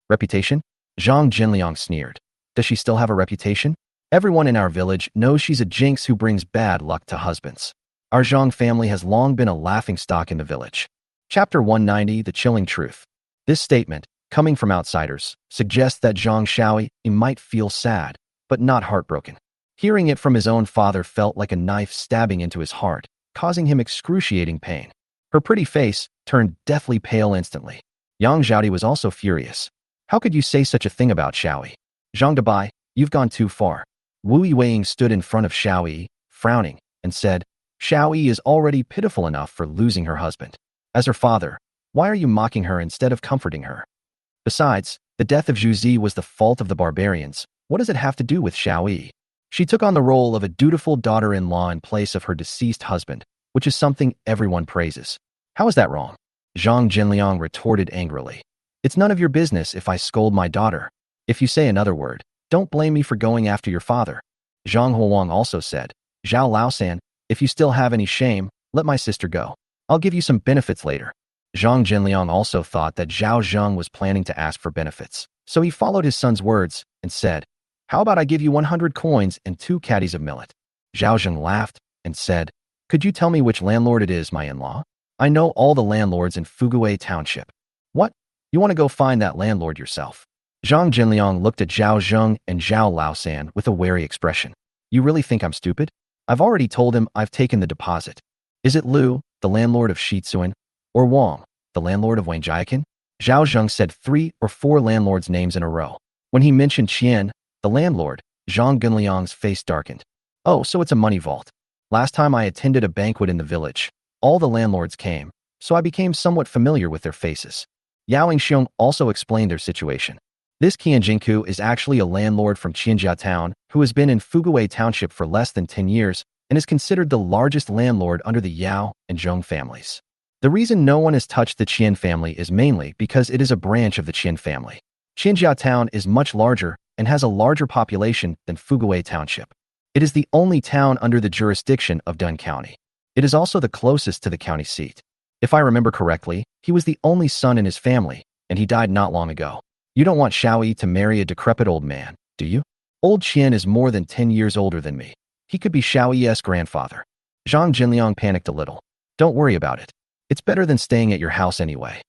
Reputation? Zhang Jinliang sneered. Does she still have a reputation? Everyone in our village knows she's a jinx who brings bad luck to husbands. Our Zhang family has long been a laughingstock in the village. Chapter 190, The Chilling Truth. This statement, coming from outsiders, suggests that Zhang Xiaoyi might feel sad, but not heartbroken. Hearing it from his own father felt like a knife stabbing into his heart, causing him excruciating pain. Her pretty face turned deathly pale instantly. Yang Zhaodi was also furious. How could you say such a thing about Xiaoyi? Zhang Dabai, you've gone too far. Wu Yueying stood in front of Xiaoyi, frowning, and said, Xiaoyi is already pitiful enough for losing her husband. As her father, why are you mocking her instead of comforting her? Besides, the death of Zhu Zi was the fault of the barbarians. What does it have to do with Xiaoyi? She took on the role of a dutiful daughter-in-law in place of her deceased husband, which is something everyone praises. How is that wrong? Zhang Jinliang retorted angrily. It's none of your business if I scold my daughter. If you say another word, don't blame me for going after your father. Zhang Huang also said, Zhao Laosan, if you still have any shame, let my sister go. I'll give you some benefits later. Zhang Jinliang also thought that Zhao Zheng was planning to ask for benefits, so he followed his son's words and said, how about I give you 100 coins and 2 caddies of millet? Zhao Zheng laughed and said, could you tell me which landlord it is, my in-law? I know all the landlords in Fuguwei Township. What? You want to go find that landlord yourself? Zhang Jinliang looked at Zhao Zheng and Zhao Laosan with a wary expression. You really think I'm stupid? I've already told him I've taken the deposit. Is it Liu, the landlord of Shitsuan, or Wang, the landlord of Wangjiakan? Zhao Zheng said 3 or 4 landlords' names in a row. When he mentioned Qian, the landlord, Zhang Gunliang's face darkened. Oh, so it's a money vault. Last time I attended a banquet in the village, all the landlords came, so I became somewhat familiar with their faces. Yao Yingxiong also explained their situation. This Qianjinku is actually a landlord from Qianjia Town who has been in Fuguwei Township for less than 10 years and is considered the largest landlord under the Yao and Zhong families. The reason no one has touched the Qian family is mainly because it is a branch of the Qian family. Qianjia Town is much larger and has a larger population than Fuguwei Township. It is the only town under the jurisdiction of Dun County. It is also the closest to the county seat. If I remember correctly, he was the only son in his family, and he died not long ago. You don't want Xiaoyi to marry a decrepit old man, do you? Old Qian is more than 10 years older than me. He could be Xiaoyi's grandfather. Zhang Jinliang panicked a little. Don't worry about it. It's better than staying at your house anyway.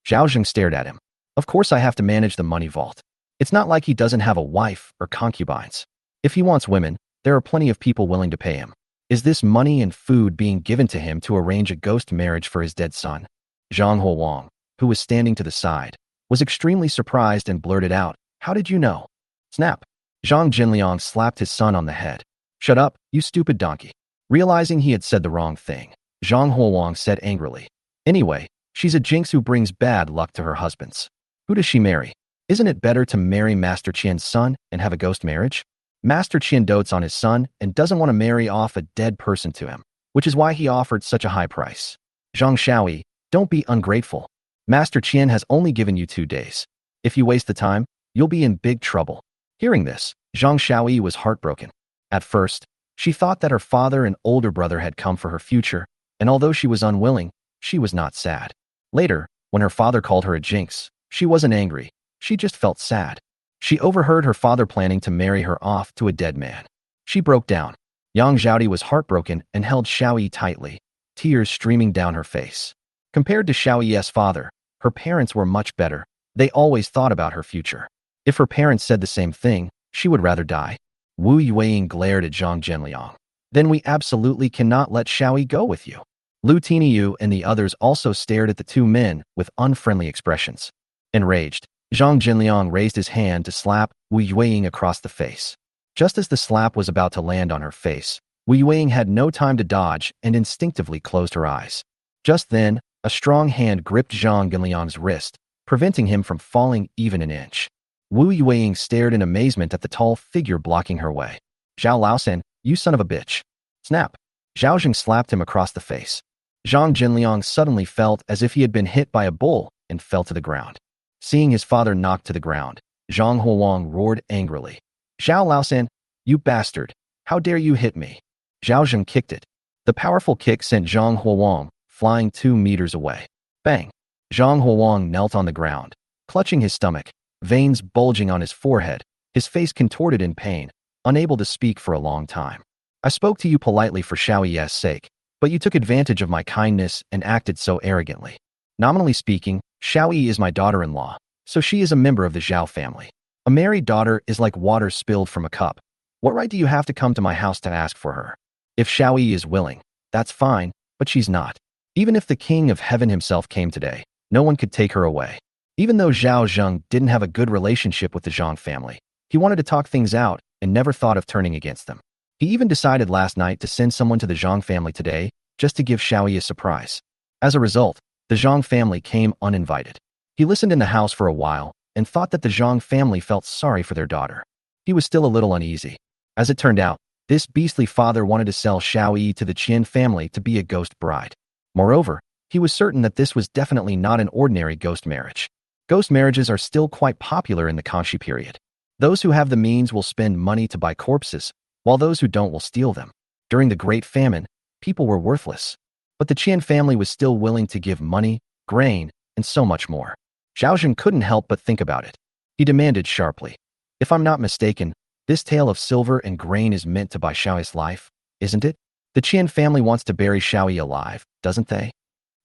Zhao Zheng stared at him. Of course I have to manage the money vault. It's not like he doesn't have a wife or concubines. If he wants women, there are plenty of people willing to pay him. Is this money and food being given to him to arrange a ghost marriage for his dead son? Zhang Huang, who was standing to the side, was extremely surprised and blurted out, how did you know? Snap. Zhang Jinliang slapped his son on the head. Shut up, you stupid donkey. Realizing he had said the wrong thing, Zhang Huang said angrily. Anyway, she's a jinx who brings bad luck to her husbands. Who does she marry? Isn't it better to marry Master Qian's son and have a ghost marriage? Master Qian dotes on his son and doesn't want to marry off a dead person to him, which is why he offered such a high price. Zhang Xiaoyi, don't be ungrateful. Master Qian has only given you 2 days. If you waste the time, you'll be in big trouble. Hearing this, Zhang Xiaoyi was heartbroken. At first, she thought that her father and older brother had come for her future, and although she was unwilling, she was not sad. Later, when her father called her a jinx, she wasn't angry, she just felt sad. She overheard her father planning to marry her off to a dead man. She broke down. Yang Zhaodi was heartbroken and held Xiaoyi tightly, tears streaming down her face. Compared to Xiaoyi's father, her parents were much better. They always thought about her future. If her parents said the same thing, she would rather die. Wu Yueying glared at Zhang Jinliang. Then we absolutely cannot let Xiaoyi go with you. Lu Tiniyu and the others also stared at the 2 men with unfriendly expressions. Enraged, Zhang Jinliang raised his hand to slap Wu Yueying across the face. Just as the slap was about to land on her face, Wu Yueying had no time to dodge and instinctively closed her eyes. Just then, a strong hand gripped Zhang Jinliang's wrist, preventing him from falling even an inch. Wu Yueying stared in amazement at the tall figure blocking her way. Zhao Laosan, you son of a bitch. Snap. Zhao Zheng slapped him across the face. Zhang Jinliang suddenly felt as if he had been hit by a bull and fell to the ground. Seeing his father knocked to the ground, Zhang Huang roared angrily. Zhao Laosan, you bastard, How dare you hit me? Zhao Zheng kicked it. The powerful kick sent Zhang Huang flying 2 meters away. Bang! Zhang Huang knelt on the ground, clutching his stomach, veins bulging on his forehead, his face contorted in pain, unable to speak for a long time. I spoke to you politely for Xiaoyi's sake, but you took advantage of my kindness and acted so arrogantly. Nominally speaking, Xiaoyi is my daughter-in-law, so she is a member of the Zhao family. A married daughter is like water spilled from a cup. What right do you have to come to my house to ask for her? If Xiaoyi is willing, that's fine, but she's not. Even if the king of heaven himself came today, no one could take her away. Even though Zhao Zheng didn't have a good relationship with the Zhang family, he wanted to talk things out and never thought of turning against them. He even decided last night to send someone to the Zhang family today just to give Xiaoyi a surprise. As a result, the Zhang family came uninvited. He listened in the house for a while and thought that the Zhang family felt sorry for their daughter. He was still a little uneasy. As it turned out, this beastly father wanted to sell Xiaoyi to the Qian family to be a ghost bride. Moreover, he was certain that this was definitely not an ordinary ghost marriage. Ghost marriages are still quite popular in the Kangxi period. Those who have the means will spend money to buy corpses, while those who don't will steal them. During the Great Famine, people were worthless. But the Qian family was still willing to give money, grain, and so much more. Zhao Zheng couldn't help but think about it. He demanded sharply, "If I'm not mistaken, this tale of silver and grain is meant to buy Xiaoyi's life, isn't it? The Qian family wants to bury Xiaoyi alive, doesn't they?"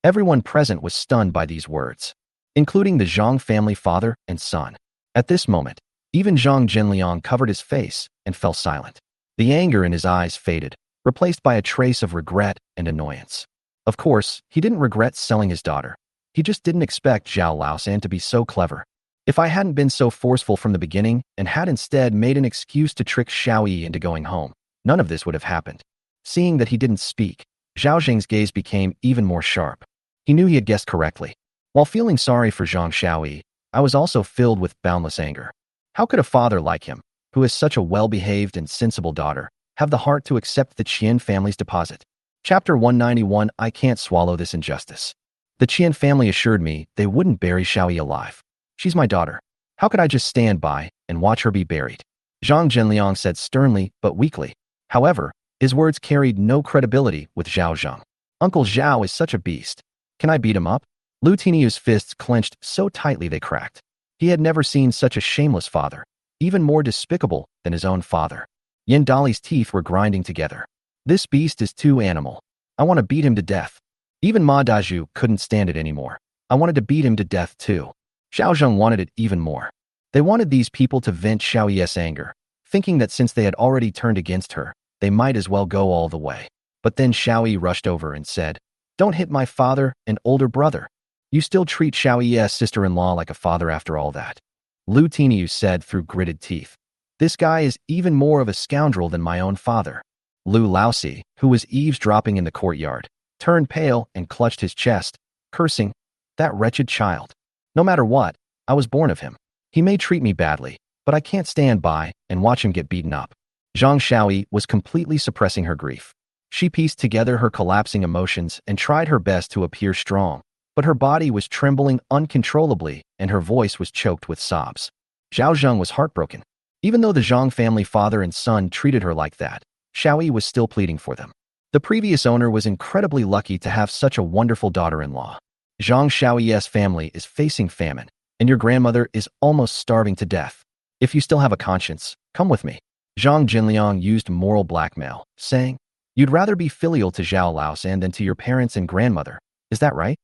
Everyone present was stunned by these words, including the Zhang family father and son. At this moment, even Zhang Zhenliang covered his face and fell silent. The anger in his eyes faded, replaced by a trace of regret and annoyance. Of course, he didn't regret selling his daughter. He just didn't expect Zhao Laosan to be so clever. If I hadn't been so forceful from the beginning and had instead made an excuse to trick Xiaoyi into going home, none of this would have happened. Seeing that he didn't speak, Zhao Zheng's gaze became even more sharp. He knew he had guessed correctly. While feeling sorry for Zhang Xiaoyi, I was also filled with boundless anger. How could a father like him, who is such a well-behaved and sensible daughter, have the heart to accept the Qian family's deposit? Chapter 191. I can't swallow this injustice. The Qian family assured me they wouldn't bury Xiaoyi alive. She's my daughter. How could I just stand by and watch her be buried? Zhang Zhenliang said sternly but weakly. However, his words carried no credibility with Zhao Zheng. Uncle Zhao is such a beast. Can I beat him up? Lu Tiniu's fists clenched so tightly they cracked. He had never seen such a shameless father, even more despicable than his own father. Yin Dali's teeth were grinding together. This beast is too animal. I want to beat him to death. Even Ma Daju couldn't stand it anymore. I wanted to beat him to death too. Zhao Zheng wanted it even more. They wanted these people to vent Xiaoyi's anger, thinking that since they had already turned against her, they might as well go all the way. But then Xiaoyi rushed over and said, "Don't hit my father and older brother. You still treat Xiaoyi's sister-in-law like a father after all that." Lu Tiniu said through gritted teeth, "This guy is even more of a scoundrel than my own father." Lu Laosi, who was eavesdropping in the courtyard, turned pale and clutched his chest, cursing, "That wretched child. No matter what, I was born of him. He may treat me badly, but I can't stand by and watch him get beaten up." Zhang Xiaoyi was completely suppressing her grief. She pieced together her collapsing emotions and tried her best to appear strong, but her body was trembling uncontrollably and her voice was choked with sobs. Zhao Zheng was heartbroken. Even though the Zhang family father and son treated her like that, Xiaoyi was still pleading for them. The previous owner was incredibly lucky to have such a wonderful daughter-in-law. Zhang Xiaoyi's family is facing famine, and your grandmother is almost starving to death. If you still have a conscience, come with me. Zhang Jinliang used moral blackmail, saying, "You'd rather be filial to Zhao Laosan than to your parents and grandmother, is that right?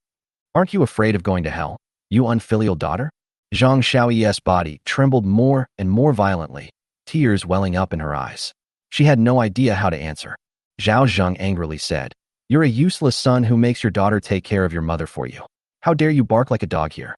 Aren't you afraid of going to hell, you unfilial daughter?" Zhang Xiaoyi's body trembled more and more violently, tears welling up in her eyes. She had no idea how to answer. Zhao Zheng angrily said, "You're a useless son who makes your daughter take care of your mother for you. How dare you bark like a dog here?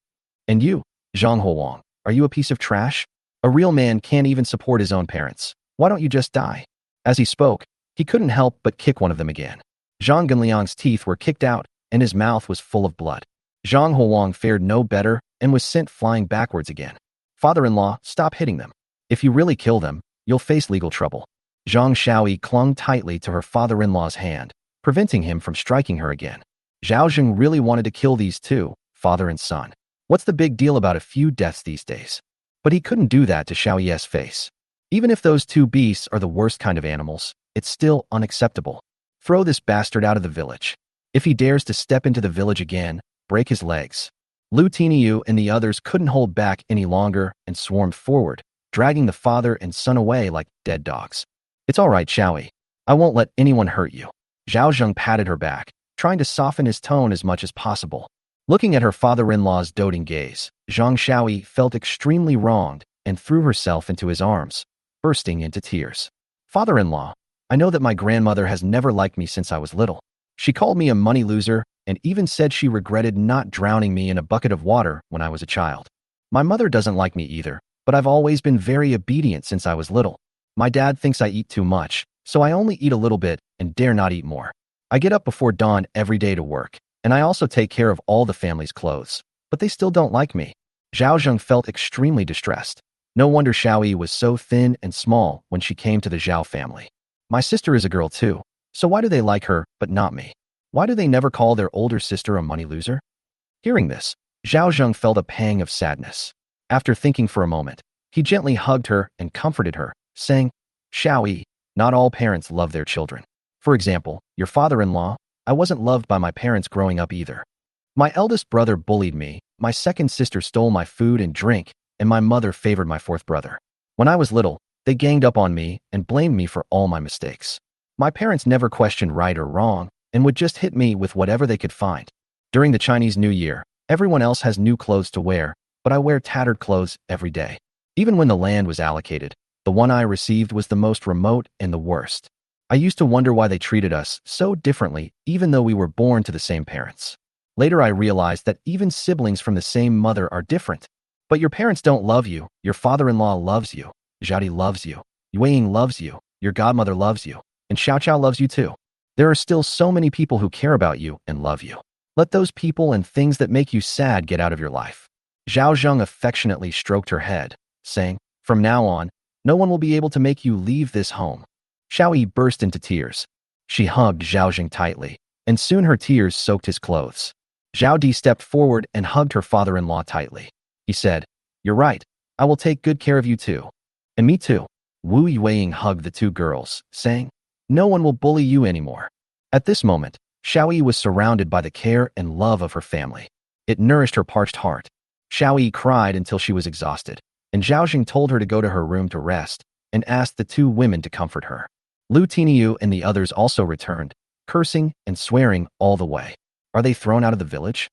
And you, Zhang Huang, are you a piece of trash? A real man can't even support his own parents. Why don't you just die?" As he spoke, he couldn't help but kick one of them again. Zhang Genliang's teeth were kicked out and his mouth was full of blood. Zhang Huang fared no better and was sent flying backwards again. "Father-in-law, stop hitting them. If you really kill them, you'll face legal trouble." Zhang Xiaoyi clung tightly to her father-in-law's hand, preventing him from striking her again. Zhao Zheng really wanted to kill these two, father and son. What's the big deal about a few deaths these days? But he couldn't do that to Xiaoyi's face. Even if those two beasts are the worst kind of animals, it's still unacceptable. Throw this bastard out of the village. If he dares to step into the village again, break his legs. Lu Tiniu and the others couldn't hold back any longer and swarmed forward, dragging the father and son away like dead dogs. It's all right, Xiaoyi. I won't let anyone hurt you. Zhao Zheng patted her back, trying to soften his tone as much as possible. Looking at her father-in-law's doting gaze, Zhang Xiaoyi felt extremely wronged and threw herself into his arms, bursting into tears. Father-in-law, I know that my grandmother has never liked me since I was little. She called me a money loser and even said she regretted not drowning me in a bucket of water when I was a child. My mother doesn't like me either, but I've always been very obedient since I was little. My dad thinks I eat too much, so I only eat a little bit and dare not eat more. I get up before dawn every day to work, and I also take care of all the family's clothes, but they still don't like me. Zhao Zheng felt extremely distressed. No wonder Xiaoyi was so thin and small when she came to the Zhao family. My sister is a girl too, so why do they like her but not me? Why do they never call their older sister a money loser? Hearing this, Zhao Zheng felt a pang of sadness. After thinking for a moment, he gently hugged her and comforted her, saying, Xiaoyi, not all parents love their children. For example, your father-in-law, I wasn't loved by my parents growing up either. My eldest brother bullied me, my second sister stole my food and drink, and my mother favored my fourth brother. When I was little, they ganged up on me and blamed me for all my mistakes. My parents never questioned right or wrong and would just hit me with whatever they could find. During the Chinese New Year, everyone else has new clothes to wear, but I wear tattered clothes every day. Even when the land was allocated, the one I received was the most remote and the worst. I used to wonder why they treated us so differently even though we were born to the same parents. Later I realized that even siblings from the same mother are different. But your parents don't love you, your father-in-law loves you, Zhadi loves you, Yueying loves you, your godmother loves you, and Xiao Xiao loves you too. There are still so many people who care about you and love you. Let those people and things that make you sad get out of your life. Zhao Zheng affectionately stroked her head, saying, from now on, no one will be able to make you leave this home. Xiaoyi burst into tears. She hugged Zhao Zheng tightly, and soon her tears soaked his clothes. Zhao Di stepped forward and hugged her father-in-law tightly. He said, you're right, I will take good care of you too. And me too. Wu Yueying hugged the two girls, saying, no one will bully you anymore. At this moment, Xiaoyi was surrounded by the care and love of her family. It nourished her parched heart. Xiaoyi cried until she was exhausted, and Zhao Zheng told her to go to her room to rest and asked the two women to comfort her. Lu Tiniu and the others also returned, cursing and swearing all the way. Are they thrown out of the village?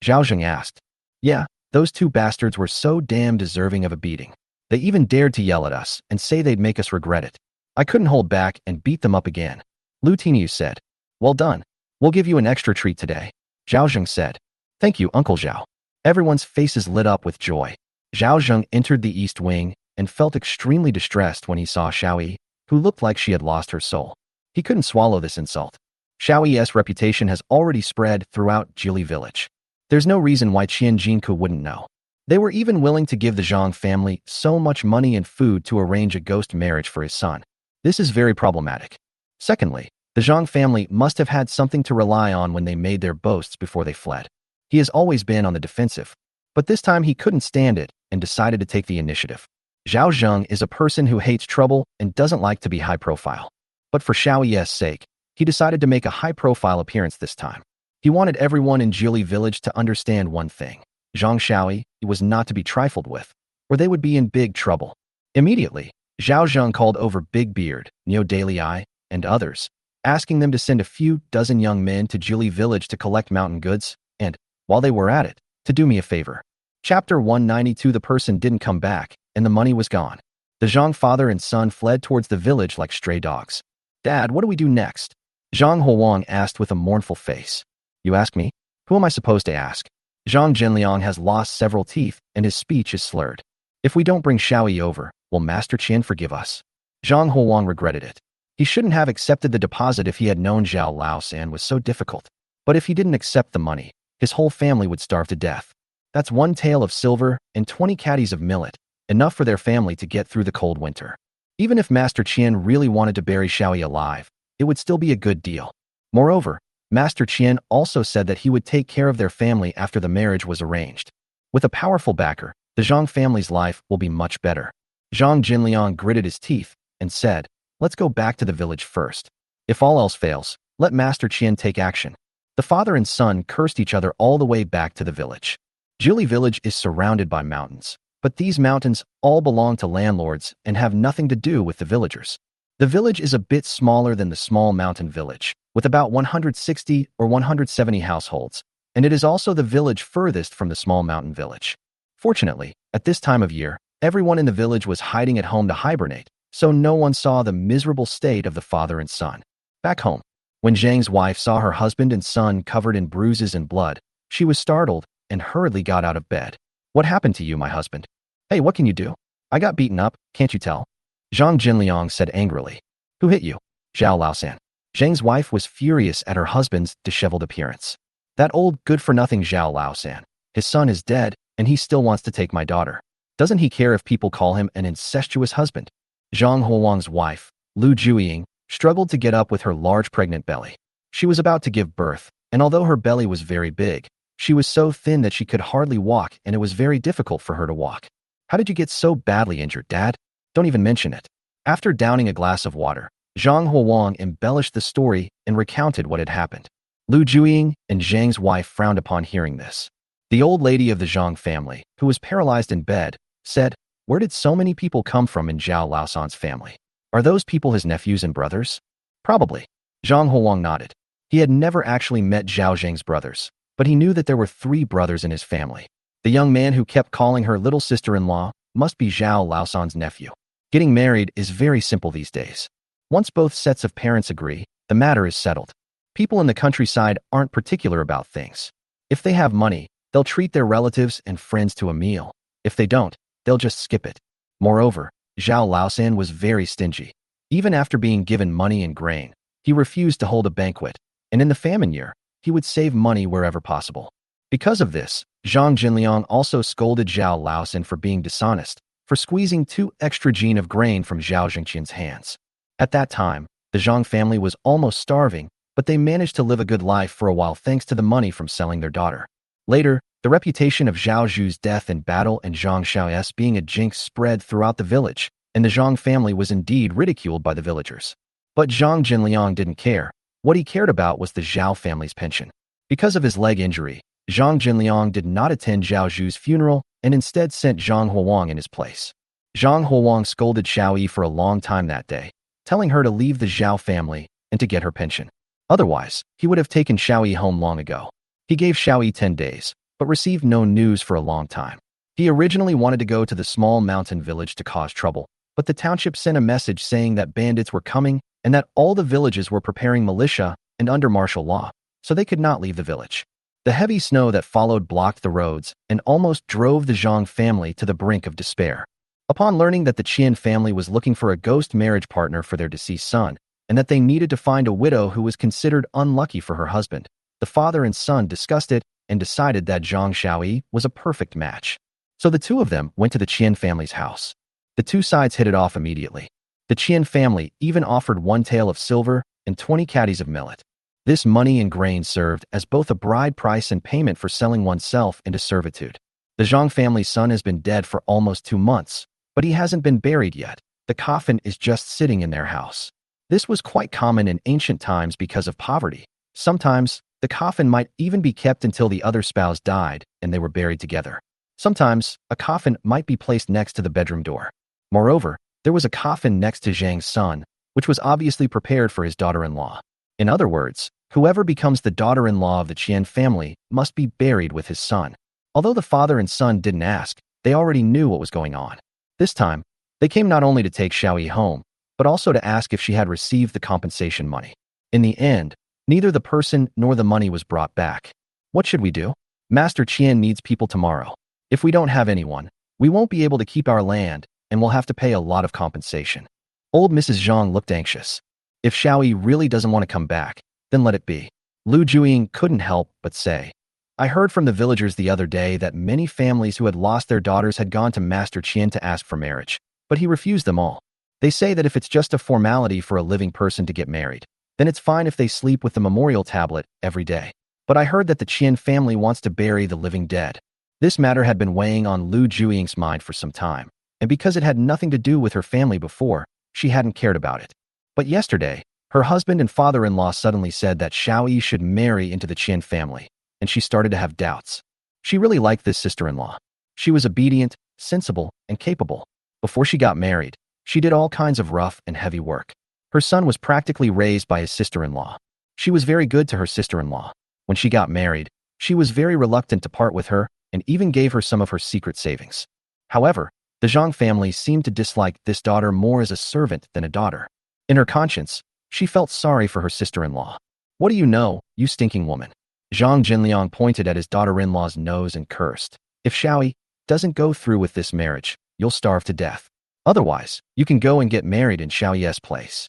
Zhao Zheng asked. Yeah, those two bastards were so damn deserving of a beating. They even dared to yell at us and say they'd make us regret it. I couldn't hold back and beat them up again. Lu Tiniu said. Well done. We'll give you an extra treat today. Zhao Zheng said. Thank you, Uncle Zhao. Everyone's faces lit up with joy. Zhao Zheng entered the east wing and felt extremely distressed when he saw Xiaoyi, who looked like she had lost her soul. He couldn't swallow this insult. Xiaoyi's reputation has already spread throughout Jili village. There's no reason why Qian Jinku wouldn't know. They were even willing to give the Zhang family so much money and food to arrange a ghost marriage for his son. This is very problematic. Secondly, the Zhang family must have had something to rely on when they made their boasts before they fled. He has always been on the defensive, but this time he couldn't stand it and decided to take the initiative. Zhao Zheng is a person who hates trouble and doesn't like to be high profile. But for Xiaoyi's sake, he decided to make a high-profile appearance this time. He wanted everyone in Jili village to understand one thing. Zhang Xiaoyi was not to be trifled with, or they would be in big trouble. Immediately, Zhao Zheng called over Big Beard, Neo Dalai, and others, asking them to send a few dozen young men to Jili village to collect mountain goods, and, while they were at it, to do me a favor. Chapter 192. The person didn't come back, and the money was gone. The Zhang father and son fled towards the village like stray dogs. Dad, what do we do next? Zhang Huang asked with a mournful face. You ask me? Who am I supposed to ask? Zhang Zhenliang has lost several teeth, and his speech is slurred. If we don't bring Xiaoyi over, will Master Qian forgive us? Zhang Huang regretted it. He shouldn't have accepted the deposit if he had known Zhao Laosan was so difficult. But if he didn't accept the money, his whole family would starve to death. That's 1 tael of silver and 20 caddies of millet, enough for their family to get through the cold winter. Even if Master Qian really wanted to bury Xiaoyi alive, it would still be a good deal. Moreover, Master Qian also said that he would take care of their family after the marriage was arranged. With a powerful backer, the Zhang family's life will be much better. Zhang Jinliang gritted his teeth and said, "Let's go back to the village first. If all else fails, let Master Qian take action." The father and son cursed each other all the way back to the village. Jili village is surrounded by mountains, but these mountains all belong to landlords and have nothing to do with the villagers. The village is a bit smaller than the small mountain village, with about 160 or 170 households, and it is also the village furthest from the small mountain village. Fortunately, at this time of year, everyone in the village was hiding at home to hibernate, so no one saw the miserable state of the father and son. Back home, when Zhang's wife saw her husband and son covered in bruises and blood, she was startled and hurriedly got out of bed. "What happened to you, my husband? Hey, what can you do? I got beaten up, can't you tell?" Zhang Jinliang said angrily. "Who hit you?" Zhao Laosan. Zhang's wife was furious at her husband's disheveled appearance. "That old good-for-nothing Zhao Laosan. His son is dead, and he still wants to take my daughter. Doesn't he care if people call him an incestuous husband?" Zhang Huowang's wife, Lu Juiying, struggled to get up with her large pregnant belly. She was about to give birth, and although her belly was very big, she was so thin that she could hardly walk, and it was very difficult for her to walk. "How did you get so badly injured, Dad? Don't even mention it." After downing a glass of water, Zhang Huowang embellished the story and recounted what had happened. Lu Juiying and Zhang's wife frowned upon hearing this. The old lady of the Zhang family, who was paralyzed in bed, said, "Where did so many people come from in Zhao Laosan's family? Are those people his nephews and brothers?" "Probably." Zhang Huowang nodded. He had never actually met Zhao Zheng's brothers, but he knew that there were 3 brothers in his family. The young man who kept calling her little sister-in-law must be Zhao Laosan's nephew. Getting married is very simple these days. Once both sets of parents agree, the matter is settled. People in the countryside aren't particular about things. If they have money, they'll treat their relatives and friends to a meal. If they don't, they'll just skip it. Moreover, Zhao Laosan was very stingy. Even after being given money and grain, he refused to hold a banquet, and in the famine year, he would save money wherever possible. Because of this, Zhang Jinliang also scolded Zhao Laosan for being dishonest, for squeezing 2 extra jin of grain from Zhao Zhengqian's hands. At that time, the Zhang family was almost starving, but they managed to live a good life for a while thanks to the money from selling their daughter. Later, the reputation of Zhao Zhu's death in battle and Zhang Xiao's being a jinx spread throughout the village, and the Zhang family was indeed ridiculed by the villagers. But Zhang Jinliang didn't care. What he cared about was the Zhao family's pension. Because of his leg injury, Zhang Jinliang did not attend Zhao Zhu's funeral and instead sent Zhang Huowang in his place. Zhang Huowang scolded Xiao Yi for a long time that day, telling her to leave the Zhao family and to get her pension. Otherwise, he would have taken Xiao Yi home long ago. He gave Xiao Yi 10 days, but received no news for a long time. He originally wanted to go to the small mountain village to cause trouble, but the township sent a message saying that bandits were coming and that all the villages were preparing militia and under martial law, so they could not leave the village. The heavy snow that followed blocked the roads and almost drove the Zhang family to the brink of despair. Upon learning that the Qian family was looking for a ghost marriage partner for their deceased son, and that they needed to find a widow who was considered unlucky for her husband, the father and son discussed it and decided that Zhang Xiaoyi was a perfect match. So the 2 of them went to the Qian family's house. The 2 sides hit it off immediately. The Qian family even offered 1 tael of silver and 20 caddies of millet. This money and grain served as both a bride price and payment for selling oneself into servitude. The Zhang family's son has been dead for almost 2 months, but he hasn't been buried yet. The coffin is just sitting in their house. This was quite common in ancient times because of poverty. Sometimes, the coffin might even be kept until the other spouse died and they were buried together. Sometimes, a coffin might be placed next to the bedroom door. Moreover, there was a coffin next to Zhang's son, which was obviously prepared for his daughter-in-law. In other words, whoever becomes the daughter-in-law of the Qian family must be buried with his son. Although the father and son didn't ask, they already knew what was going on. This time, they came not only to take Xiao Yi home, but also to ask if she had received the compensation money. In the end, neither the person nor the money was brought back. What should we do? Master Qian needs people tomorrow. If we don't have anyone, we won't be able to keep our land, and we'll have to pay a lot of compensation. Old Mrs. Zhang looked anxious. If Xiao Yi really doesn't want to come back, then let it be. Lu Juiying couldn't help but say, I heard from the villagers the other day that many families who had lost their daughters had gone to Master Qian to ask for marriage, but he refused them all. They say that if it's just a formality for a living person to get married, then it's fine if they sleep with the memorial tablet every day. But I heard that the Qian family wants to bury the living dead. This matter had been weighing on Lu Juiying's mind for some time, and because it had nothing to do with her family before, she hadn't cared about it. But yesterday, her husband and father-in-law suddenly said that Xiao Yi should marry into the Qian family, and she started to have doubts. She really liked this sister-in-law. She was obedient, sensible, and capable. Before she got married, she did all kinds of rough and heavy work. Her son was practically raised by his sister-in-law. She was very good to her sister-in-law. When she got married, she was very reluctant to part with her and even gave her some of her secret savings. However, the Zhang family seemed to dislike this daughter more as a servant than a daughter. In her conscience, she felt sorry for her sister-in-law. "What do you know, you stinking woman?" Zhang Jinliang pointed at his daughter-in-law's nose and cursed. "If Xiaoyi doesn't go through with this marriage, you'll starve to death. Otherwise, you can go and get married in Xiaoyi's place."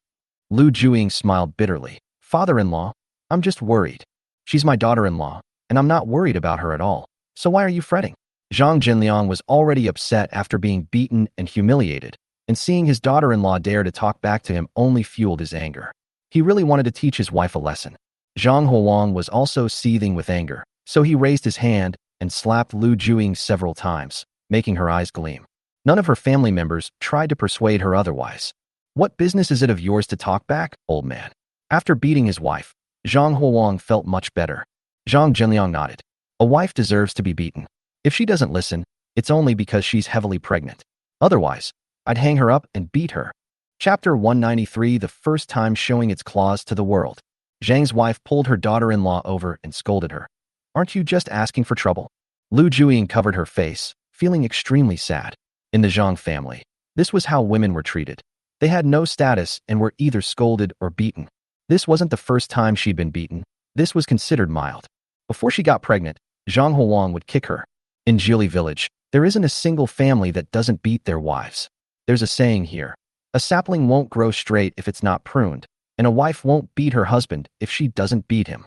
Lu Juiying smiled bitterly. "Father-in-law, I'm just worried. She's my daughter-in-law, and I'm not worried about her at all. So why are you fretting?" Zhang Jinliang was already upset after being beaten and humiliated, and seeing his daughter-in-law dare to talk back to him only fueled his anger. He really wanted to teach his wife a lesson. Zhang Huang was also seething with anger, so he raised his hand and slapped Lu Juiying several times, making her eyes gleam. None of her family members tried to persuade her otherwise. "What business is it of yours to talk back, old man?" After beating his wife, Zhang Huang felt much better. Zhang Jinliang nodded. "A wife deserves to be beaten. If she doesn't listen, it's only because she's heavily pregnant. Otherwise, I'd hang her up and beat her." Chapter 193, the first time showing its claws to the world. Zhang's wife pulled her daughter-in-law over and scolded her. "Aren't you just asking for trouble?" Lu Juiying covered her face, feeling extremely sad. In the Zhang family, this was how women were treated. They had no status and were either scolded or beaten. This wasn't the first time she'd been beaten. This was considered mild. Before she got pregnant, Zhang Huang would kick her. In Jili village, there isn't a single family that doesn't beat their wives. There's a saying here: a sapling won't grow straight if it's not pruned, and a wife won't beat her husband if she doesn't beat him.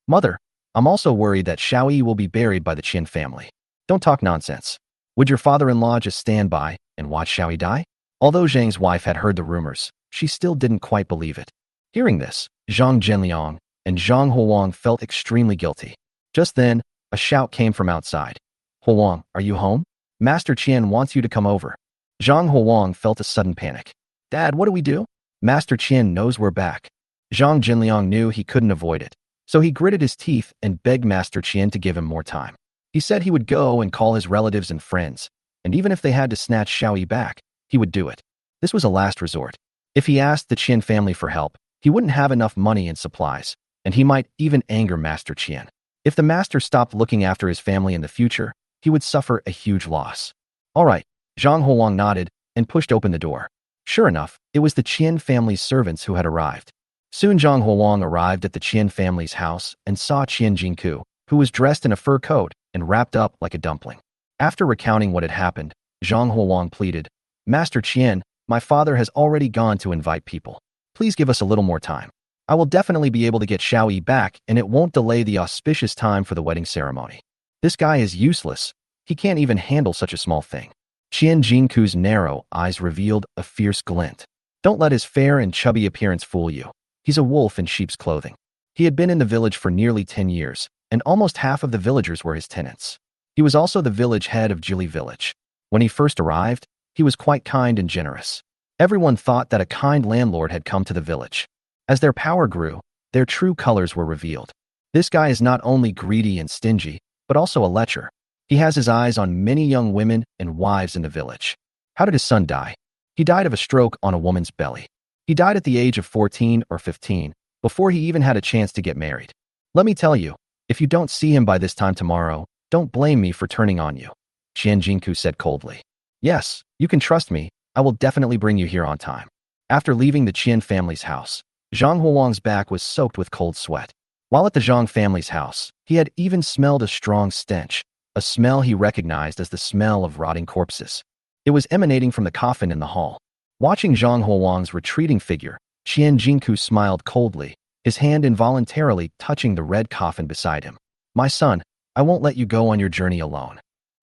"Mother, I'm also worried that Xiaoyi will be buried by the Qin family." "Don't talk nonsense. Would your father-in-law just stand by and watch Xiaoyi die?" Although Zhang's wife had heard the rumors, she still didn't quite believe it. Hearing this, Zhang Jinliang and Zhang Huang felt extremely guilty. Just then, a shout came from outside. "Huang, are you home? Master Qian wants you to come over." Zhang Huang felt a sudden panic. "Dad, what do we do?" "Master Qian knows we're back." Zhang Jinliang knew he couldn't avoid it, so he gritted his teeth and begged Master Qian to give him more time. He said he would go and call his relatives and friends, and even if they had to snatch Xiaoyi back, he would do it. This was a last resort. If he asked the Qian family for help, he wouldn't have enough money and supplies, and he might even anger Master Qian. If the master stopped looking after his family in the future, he would suffer a huge loss. "All right," Zhang Huang nodded and pushed open the door. Sure enough, it was the Qian family's servants who had arrived. Soon Zhang Huang arrived at the Qian family's house and saw Qian Jingku, who was dressed in a fur coat and wrapped up like a dumpling. After recounting what had happened, Zhang Huang pleaded, "Master Qian, my father has already gone to invite people. Please give us a little more time. I will definitely be able to get Xiaoyi back, and it won't delay the auspicious time for the wedding ceremony. This guy is useless. He can't even handle such a small thing." Qian Jingku's narrow eyes revealed a fierce glint. Don't let his fair and chubby appearance fool you. He's a wolf in sheep's clothing. He had been in the village for nearly 10 years, and almost half of the villagers were his tenants. He was also the village head of Jili village. When he first arrived, he was quite kind and generous. Everyone thought that a kind landlord had come to the village. As their power grew, their true colors were revealed. This guy is not only greedy and stingy, but also a lecher. He has his eyes on many young women and wives in the village. How did his son die? He died of a stroke on a woman's belly. He died at the age of 14 or 15, before he even had a chance to get married. Let me tell you, if you don't see him by this time tomorrow, don't blame me for turning on you," Qian Jingku said coldly. "Yes, you can trust me. I will definitely bring you here on time." After leaving the Qian family's house, Zhang Huang's back was soaked with cold sweat. While at the Zhang family's house, he had even smelled a strong stench, a smell he recognized as the smell of rotting corpses. It was emanating from the coffin in the hall. Watching Zhang Huang's retreating figure, Qian Jingku smiled coldly, his hand involuntarily touching the red coffin beside him. "My son, I won't let you go on your journey alone."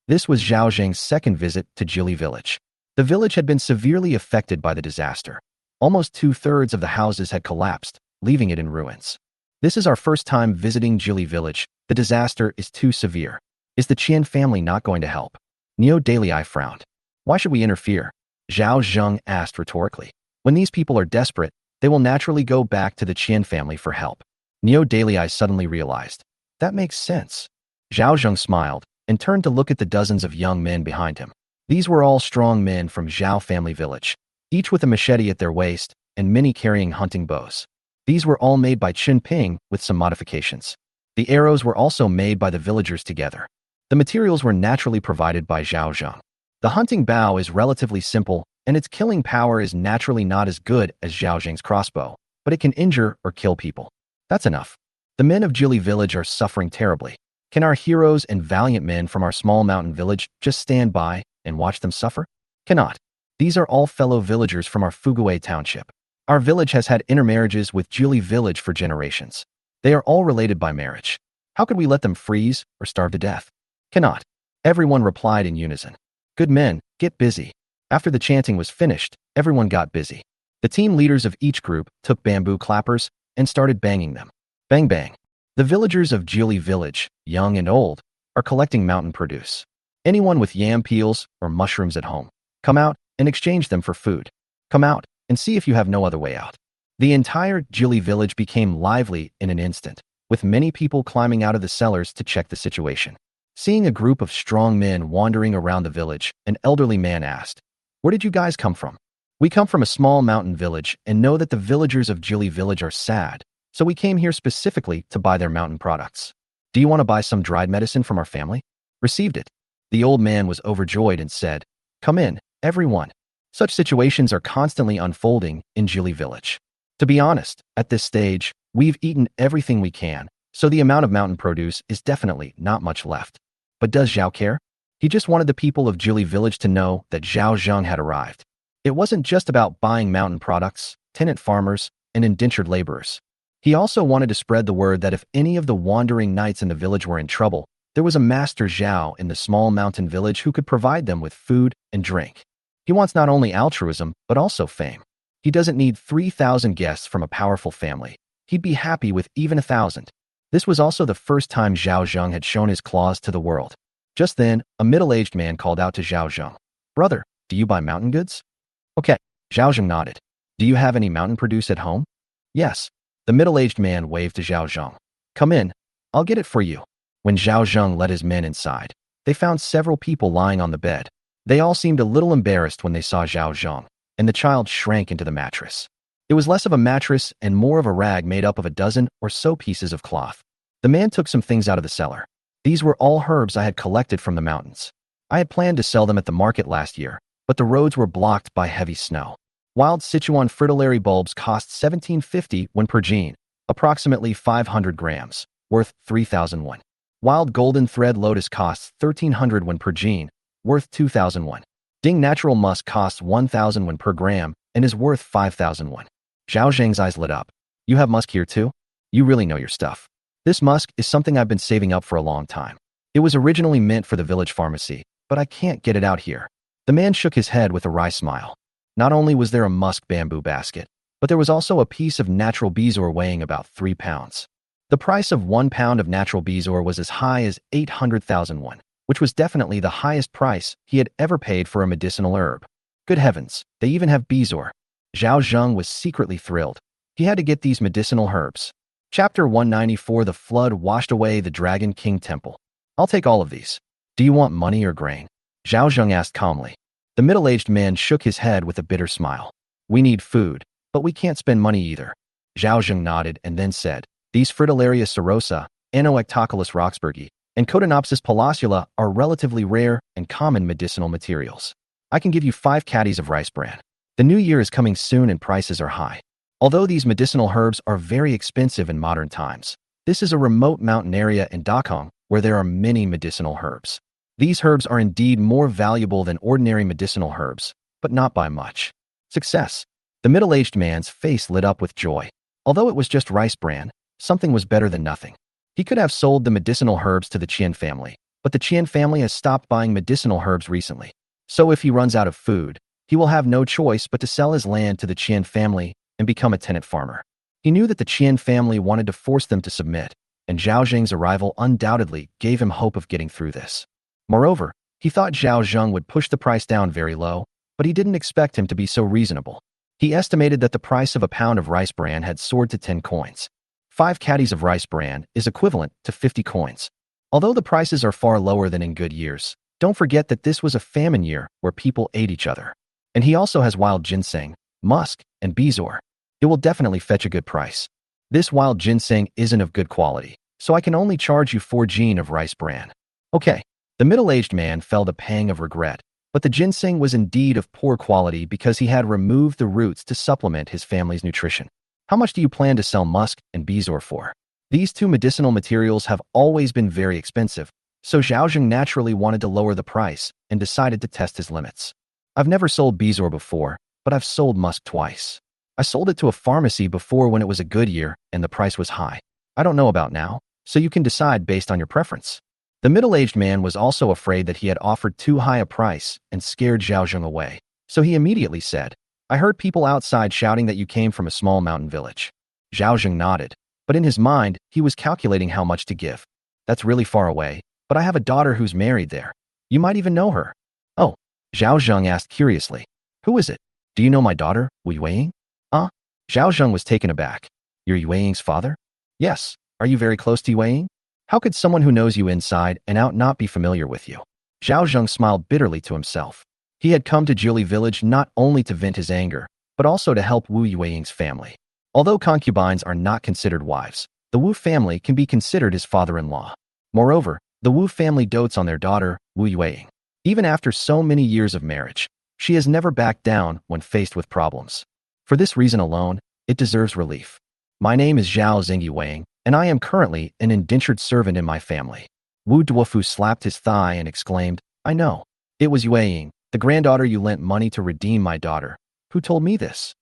This was Zhao Zheng's second visit to Jili village. The village had been severely affected by the disaster. Almost 2/3 of the houses had collapsed, leaving it in ruins. "This is our first time visiting Jili village. The disaster is too severe. Is the Qian family not going to help?" Neo Daily Eye frowned. Why should we interfere? Zhao Zheng asked rhetorically. When these people are desperate, they will naturally go back to the Qian family for help. Neo Daily Eyes suddenly realized. That makes sense. Zhao Zheng smiled and turned to look at the dozens of young men behind him. These were all strong men from Zhao family village, each with a machete at their waist and many carrying hunting bows. These were all made by Qin Ping with some modifications. The arrows were also made by the villagers together. The materials were naturally provided by Zhao Zheng. The hunting bow is relatively simple, and its killing power is naturally not as good as Zhao Zheng's crossbow, but it can injure or kill people. That's enough. The men of Jili village are suffering terribly. Can our heroes and valiant men from our small mountain village just stand by and watch them suffer? Cannot. These are all fellow villagers from our Fuguei township. Our village has had intermarriages with Jili village for generations. They are all related by marriage. How could we let them freeze or starve to death? Cannot. Everyone replied in unison. Good men, get busy. After the chanting was finished, everyone got busy. The team leaders of each group took bamboo clappers and started banging them. Bang bang. The villagers of Jili village, young and old, are collecting mountain produce. Anyone with yam peels or mushrooms at home, come out and exchange them for food. Come out and see if you have no other way out. The entire Jili village became lively in an instant, with many people climbing out of the cellars to check the situation. Seeing a group of strong men wandering around the village, an elderly man asked, "Where did you guys come from?" "We come from a small mountain village and know that the villagers of Jili village are sad, so we came here specifically to buy their mountain products. Do you want to buy some dried medicine from our family?" Received it. The old man was overjoyed and said, "Come in, everyone." Such situations are constantly unfolding in Jili village. To be honest, at this stage, we've eaten everything we can, so the amount of mountain produce is definitely not much left. But does Zhao care? He just wanted the people of Jili village to know that Zhao Zheng had arrived. It wasn't just about buying mountain products, tenant farmers, and indentured laborers. He also wanted to spread the word that if any of the wandering knights in the village were in trouble, there was a Master Zhao in the small mountain village who could provide them with food and drink. He wants not only altruism, but also fame. He doesn't need 3,000 guests from a powerful family. He'd be happy with even 1,000. This was also the first time Zhao Zheng had shown his claws to the world. Just then, a middle-aged man called out to Zhao Zheng, "Brother, do you buy mountain goods?" "Okay." Zhao Zheng nodded. "Do you have any mountain produce at home?" "Yes." The middle-aged man waved to Zhao Zheng. "Come in. I'll get it for you." When Zhao Zheng led his men inside, they found several people lying on the bed. They all seemed a little embarrassed when they saw Zhao Zheng, and the child shrank into the mattress. It was less of a mattress and more of a rag made up of a dozen or so pieces of cloth. The man took some things out of the cellar. These were all herbs I had collected from the mountains. I had planned to sell them at the market last year, but the roads were blocked by heavy snow. Wild Sichuan fritillary bulbs cost $17.50 per gene, approximately 500 grams, worth 3,000 won. Wild golden thread lotus costs 1,300 per gene, worth 2,000 won. Ding natural musk costs 1,000 per gram and is worth 5,000 won. Zhao Zheng's eyes lit up. "You have musk here too? You really know your stuff." "This musk is something I've been saving up for a long time. It was originally meant for the village pharmacy, but I can't get it out here." The man shook his head with a wry smile. Not only was there a musk bamboo basket, but there was also a piece of natural bezoar weighing about 3 pounds. The price of 1 pound of natural bezoar was as high as 800,000 won, which was definitely the highest price he had ever paid for a medicinal herb. Good heavens, they even have bezoar. Zhao Zheng was secretly thrilled. He had to get these medicinal herbs. Chapter 194. The flood washed away the Dragon King Temple. "I'll take all of these. Do you want money or grain?" Zhao Zheng asked calmly. The middle-aged man shook his head with a bitter smile. "We need food, but we can't spend money either." Zhao Zheng nodded and then said, "These Fritillaria serosa, Anoectoculus roxburghi, and Cotinopsis palacula are relatively rare and common medicinal materials. I can give you 5 caddies of rice bran. The new year is coming soon and prices are high. Although these medicinal herbs are very expensive in modern times, this is a remote mountain area in Dakong where there are many medicinal herbs. These herbs are indeed more valuable than ordinary medicinal herbs, but not by much." Success. The middle-aged man's face lit up with joy. Although it was just rice bran, something was better than nothing. He could have sold the medicinal herbs to the Qian family, but the Qian family has stopped buying medicinal herbs recently. So if he runs out of food, he will have no choice but to sell his land to the Qian family and become a tenant farmer. He knew that the Qian family wanted to force them to submit, and Zhao Zheng's arrival undoubtedly gave him hope of getting through this. Moreover, He thought Zhao Zheng would push the price down very low, but he didn't expect him to be so reasonable. He estimated that the price of a pound of rice bran had soared to 10 coins. 5 caddies of rice bran is equivalent to 50 coins. Although the prices are far lower than in good years, don't forget that this was a famine year where people ate each other. And he also has wild ginseng, musk, and bezoar. It will definitely fetch a good price. This wild ginseng isn't of good quality, so I can only charge you 4 jin of rice bran. Okay. The middle-aged man felt a pang of regret, but the ginseng was indeed of poor quality because he had removed the roots to supplement his family's nutrition. How much do you plan to sell musk and bezoar for? These two medicinal materials have always been very expensive, so Zhao Zheng naturally wanted to lower the price and decided to test his limits. I've never sold bezoar before, but I've sold musk twice. I sold it to a pharmacy before when it was a good year and the price was high. I don't know about now, so you can decide based on your preference. The middle-aged man was also afraid that he had offered too high a price and scared Zhao Zheng away, so he immediately said, I heard people outside shouting that you came from a small mountain village. Zhao Zheng nodded, but in his mind, he was calculating how much to give. That's really far away, but I have a daughter who's married there. You might even know her. Oh, Zhao Zheng asked curiously. Who is it? Do you know my daughter, Wu Yueying? Zhao Zheng was taken aback. You're Yueying's father? Yes. Are you very close to Yueying? How could someone who knows you inside and out not be familiar with you? Zhao Zheng smiled bitterly to himself. He had come to Jili village not only to vent his anger, but also to help Wu Yueying's family. Although concubines are not considered wives, the Wu family can be considered his father-in-law. Moreover, the Wu family dotes on their daughter, Wu Yueying. Even after so many years of marriage, she has never backed down when faced with problems. For this reason alone, it deserves relief. My name is Zhao Zheng Yueying, and I am currently an indentured servant in my family. Wu Duofu slapped his thigh and exclaimed, I know. It was Yueying, the granddaughter you lent money to redeem my daughter, who told me this.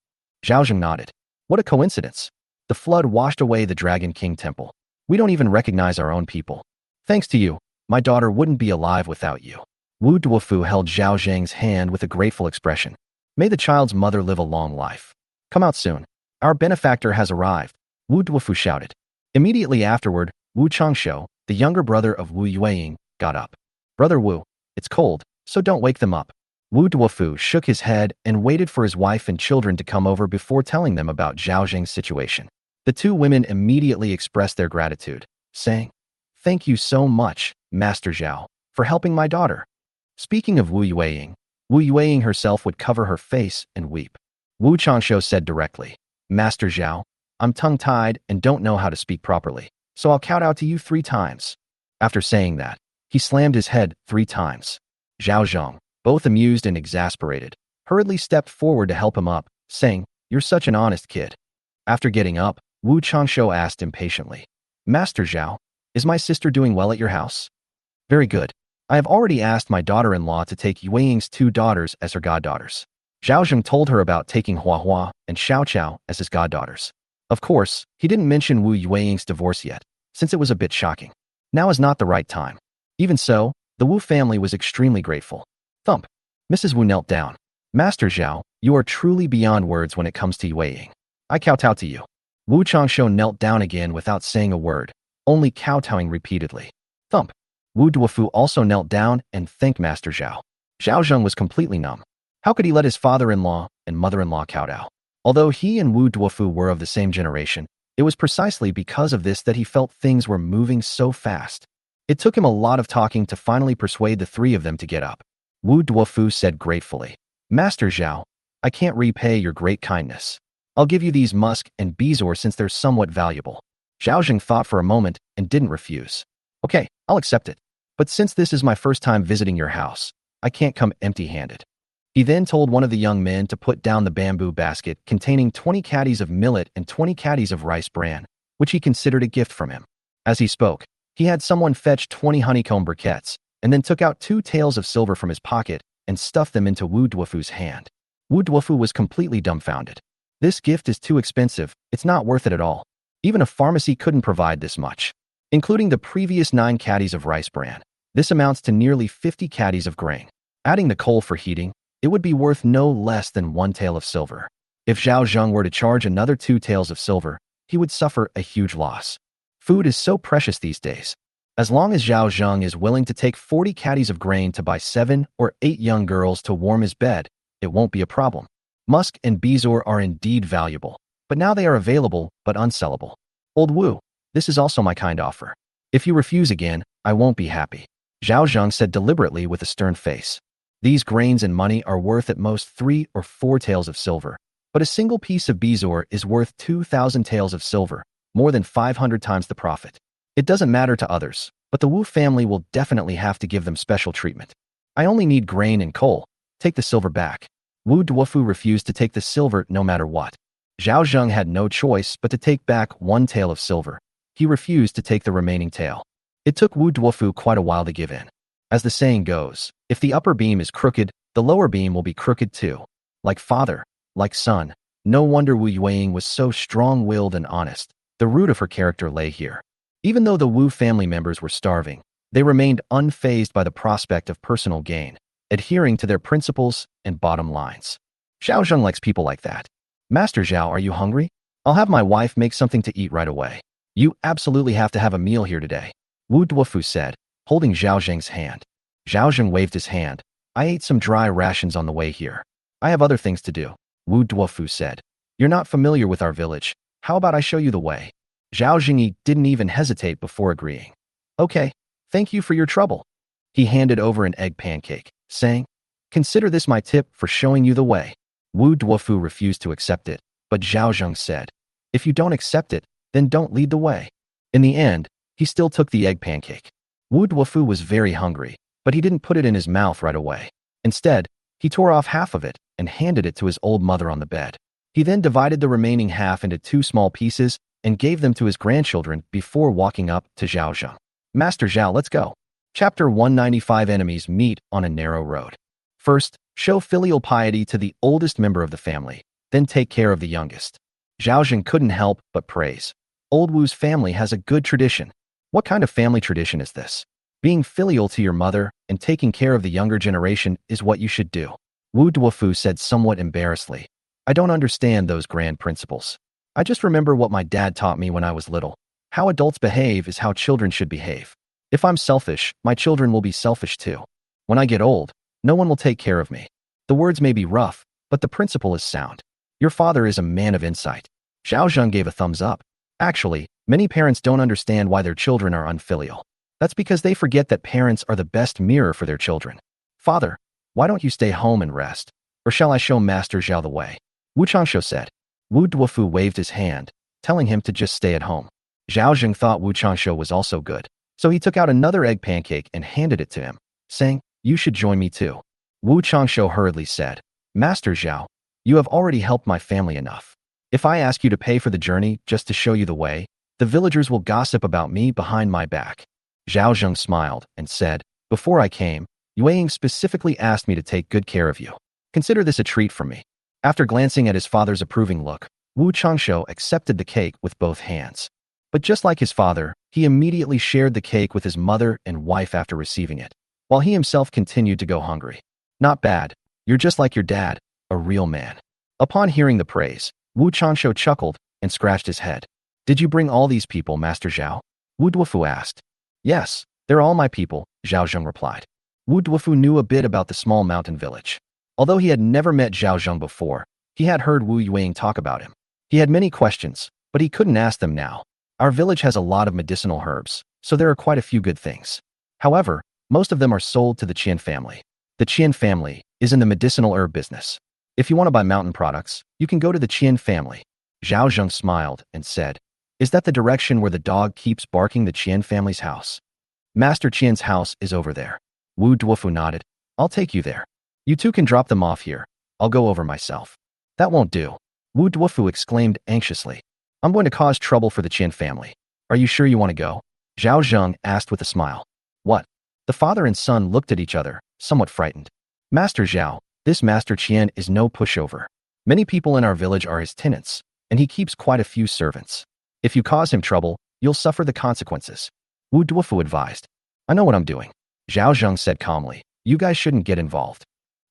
Zhao Zheng nodded. What a coincidence. The flood washed away the Dragon King temple. We don't even recognize our own people. Thanks to you, my daughter wouldn't be alive without you. Wu Duofu held Zhao Zheng's hand with a grateful expression. May the child's mother live a long life. Come out soon. Our benefactor has arrived, Wu Duofu shouted. Immediately afterward, Wu Changshou, the younger brother of Wu Yueying, got up. Brother Wu, it's cold, so don't wake them up. Wu Duofu shook his head and waited for his wife and children to come over before telling them about Zhao Zheng's situation. The two women immediately expressed their gratitude, saying, Thank you so much, Master Zhao, for helping my daughter. Speaking of Wu Yueying herself would cover her face and weep. Wu Changshou said directly, Master Zhao, I'm tongue-tied and don't know how to speak properly, so I'll count out to you 3 times. After saying that, he slammed his head 3 times. Zhao Zheng, both amused and exasperated, hurriedly stepped forward to help him up, saying, You're such an honest kid. After getting up, Wu Changshou asked impatiently, Master Zhao, is my sister doing well at your house? Very good. I have already asked my daughter-in-law to take Yueying's 2 daughters as her goddaughters. Zhao Zheng told her about taking Hua Hua and Xiao Qiao as his goddaughters. Of course, he didn't mention Wu Yueying's divorce yet, since it was a bit shocking. Now is not the right time. Even so, the Wu family was extremely grateful. Thump. Mrs. Wu knelt down. Master Zhao, you are truly beyond words when it comes to Yueying. I kowtow to you. Wu Changshou knelt down again without saying a word, only kowtowing repeatedly. Thump. Wu Duofu also knelt down and thanked Master Zhao. Zhao Zheng was completely numb. How could he let his father-in-law and mother-in-law kowtow? Although he and Wu Duofu were of the same generation, it was precisely because of this that he felt things were moving so fast. It took him a lot of talking to finally persuade the 3 of them to get up. Wu Duofu said gratefully, Master Zhao, I can't repay your great kindness. I'll give you these musk and bezoar since they're somewhat valuable. Zhao Zheng thought for a moment and didn't refuse. Okay, I'll accept it. But since this is my first time visiting your house, I can't come empty-handed. He then told one of the young men to put down the bamboo basket containing 20 caddies of millet and 20 caddies of rice bran, which he considered a gift from him. As he spoke, he had someone fetch 20 honeycomb briquettes, and then took out 2 taels of silver from his pocket and stuffed them into Wu Duofu's hand. Wu Duofu was completely dumbfounded. This gift is too expensive, it's not worth it at all. Even a pharmacy couldn't provide this much. Including the previous 9 caddies of rice bran, this amounts to nearly 50 caddies of grain. Adding the coal for heating, it would be worth no less than 1 tael of silver. If Zhao Zheng were to charge another 2 taels of silver, he would suffer a huge loss. Food is so precious these days. As long as Zhao Zheng is willing to take 40 caddies of grain to buy 7 or 8 young girls to warm his bed, it won't be a problem. Musk and bezoar are indeed valuable, but now they are available but unsellable. Old Wu, this is also my kind offer. If you refuse again, I won't be happy. Zhao Zheng said deliberately with a stern face. These grains and money are worth at most 3 or 4 taels of silver, but a single piece of bezoar is worth 2,000 taels of silver, more than 500 times the profit. It doesn't matter to others, but the Wu family will definitely have to give them special treatment. I only need grain and coal. Take the silver back. Wu Duofu refused to take the silver no matter what. Zhao Zheng had no choice but to take back 1 tael of silver. He refused to take the remaining tael. It took Wu Duofu quite a while to give in. As the saying goes, if the upper beam is crooked, the lower beam will be crooked too. Like father, like son. No wonder Wu Yueying was so strong-willed and honest. The root of her character lay here. Even though the Wu family members were starving, they remained unfazed by the prospect of personal gain, adhering to their principles and bottom lines. Zhao Zheng likes people like that. Master Zhao, are you hungry? I'll have my wife make something to eat right away. You absolutely have to have a meal here today, Wu Duofu said, holding Zhao Zheng's hand. Zhao Zheng waved his hand. I ate some dry rations on the way here. I have other things to do, Wu Duofu said. You're not familiar with our village. How about I show you the way? Zhao Zheng didn't even hesitate before agreeing. Okay, thank you for your trouble. He handed over an egg pancake, saying, consider this my tip for showing you the way. Wu Duofu refused to accept it, but Zhao Zheng said, if you don't accept it, then don't lead the way. In the end, he still took the egg pancake. Wu Duofu was very hungry, but he didn't put it in his mouth right away. Instead, he tore off half of it and handed it to his old mother on the bed. He then divided the remaining half into 2 small pieces and gave them to his grandchildren before walking up to Zhao Zheng. Master Zhao, let's go. Chapter 195. Enemies meet on a narrow road. First, show filial piety to the oldest member of the family, then take care of the youngest. Zhao Zheng couldn't help but praise. Old Wu's family has a good tradition. What kind of family tradition is this? Being filial to your mother and taking care of the younger generation is what you should do. Wu Duofu said somewhat embarrassedly. I don't understand those grand principles. I just remember what my dad taught me when I was little. How adults behave is how children should behave. If I'm selfish, my children will be selfish too. When I get old, no one will take care of me. The words may be rough, but the principle is sound. Your father is a man of insight. Zhao Zheng gave a thumbs up. Actually, many parents don't understand why their children are unfilial. That's because they forget that parents are the best mirror for their children. Father, why don't you stay home and rest? Or shall I show Master Zhao the way? Wu Changshu said. Wu Duofu waved his hand, telling him to just stay at home. Zhao Zheng thought Wu Changshu was also good, so he took out another egg pancake and handed it to him, saying, you should join me too. Wu Changshu hurriedly said, Master Zhao, you have already helped my family enough. If I ask you to pay for the journey just to show you the way, the villagers will gossip about me behind my back. Zhao Zheng smiled and said, before I came, Yueying specifically asked me to take good care of you. Consider this a treat from me. After glancing at his father's approving look, Wu Changshu accepted the cake with both hands. But just like his father, he immediately shared the cake with his mother and wife after receiving it, while he himself continued to go hungry. Not bad. You're just like your dad, a real man. Upon hearing the praise, Wu Changshu chuckled and scratched his head. Did you bring all these people, Master Zhao? Wu Duofu asked. Yes, they're all my people, Zhao Zheng replied. Wu Duofu knew a bit about the small mountain village. Although he had never met Zhao Zheng before, he had heard Wu Yueying talk about him. He had many questions, but he couldn't ask them now. Our village has a lot of medicinal herbs, so there are quite a few good things. However, most of them are sold to the Qian family. The Qian family is in the medicinal herb business. If you want to buy mountain products, you can go to the Qian family. Zhao Zheng smiled and said, is that the direction where the dog keeps barking the Qian family's house? Master Qian's house is over there. Wu Duofu nodded. I'll take you there. You two can drop them off here. I'll go over myself. That won't do. Wu Duofu exclaimed anxiously. I'm going to cause trouble for the Qian family. Are you sure you want to go? Zhao Zheng asked with a smile. What? The father and son looked at each other, somewhat frightened. Master Zhao, this Master Qian is no pushover. Many people in our village are his tenants, and he keeps quite a few servants. If you cause him trouble, you'll suffer the consequences. Wu Duofu advised. I know what I'm doing. Zhao Zheng said calmly. You guys shouldn't get involved.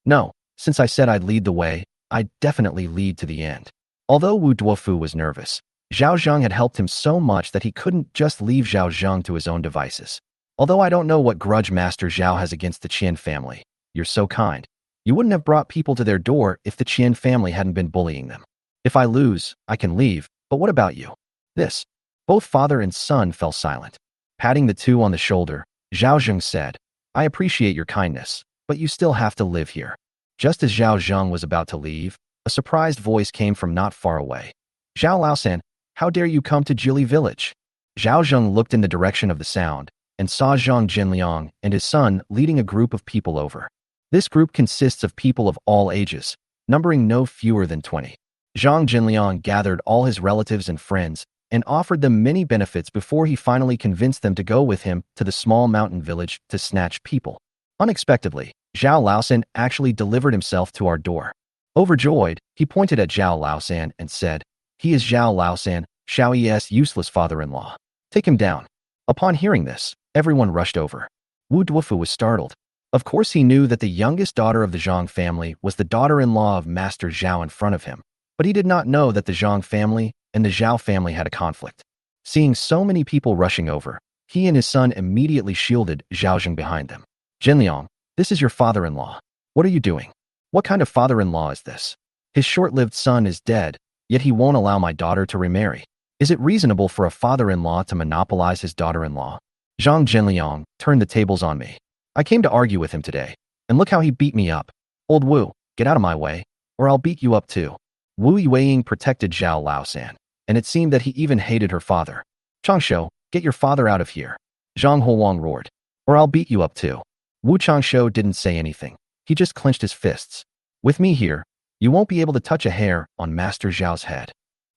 No, since I said I'd lead the way, I'd definitely lead to the end. Although Wu Duofu was nervous, Zhao Zheng had helped him so much that he couldn't just leave Zhao Zheng to his own devices. Although I don't know what grudge Master Zhao has against the Qian family, you're so kind. You wouldn't have brought people to their door if the Qian family hadn't been bullying them. If I lose, I can leave, but what about you? This. Both father and son fell silent. Patting the two on the shoulder, Zhao Zheng said, I appreciate your kindness, but you still have to live here. Just as Zhao Zheng was about to leave, a surprised voice came from not far away. Zhao Laosan, how dare you come to Jili village? Zhao Zheng looked in the direction of the sound and saw Zhang Jinliang and his son leading a group of people over. This group consists of people of all ages, numbering no fewer than 20. Zhang Jinliang gathered all his relatives and friends and offered them many benefits before he finally convinced them to go with him to the small mountain village to snatch people. Unexpectedly, Zhao Laosan actually delivered himself to our door. Overjoyed, he pointed at Zhao Laosan and said, He is Zhao Laosan, Xiao Yi's useless father-in-law. Take him down. Upon hearing this, everyone rushed over. Wu Duofu was startled. Of course he knew that the youngest daughter of the Zhang family was the daughter-in-law of Master Zhao in front of him, but he did not know that the Zhang family and the Zhao family had a conflict. Seeing so many people rushing over, he and his son immediately shielded Zhao Zheng behind them. Jinliang, this is your father-in-law. What are you doing? What kind of father-in-law is this? His short-lived son is dead, yet he won't allow my daughter to remarry. Is it reasonable for a father-in-law to monopolize his daughter-in-law? Zhang Jinliang turned the tables on me. I came to argue with him today, and look how he beat me up. Old Wu, get out of my way, or I'll beat you up too. Wu Yueying protected Zhao Laosan, and it seemed that he even hated her father. Changshu, get your father out of here. Zhang Huang roared. Or I'll beat you up too. Wu Changshu didn't say anything. He just clenched his fists. With me here, you won't be able to touch a hair on Master Zhao's head.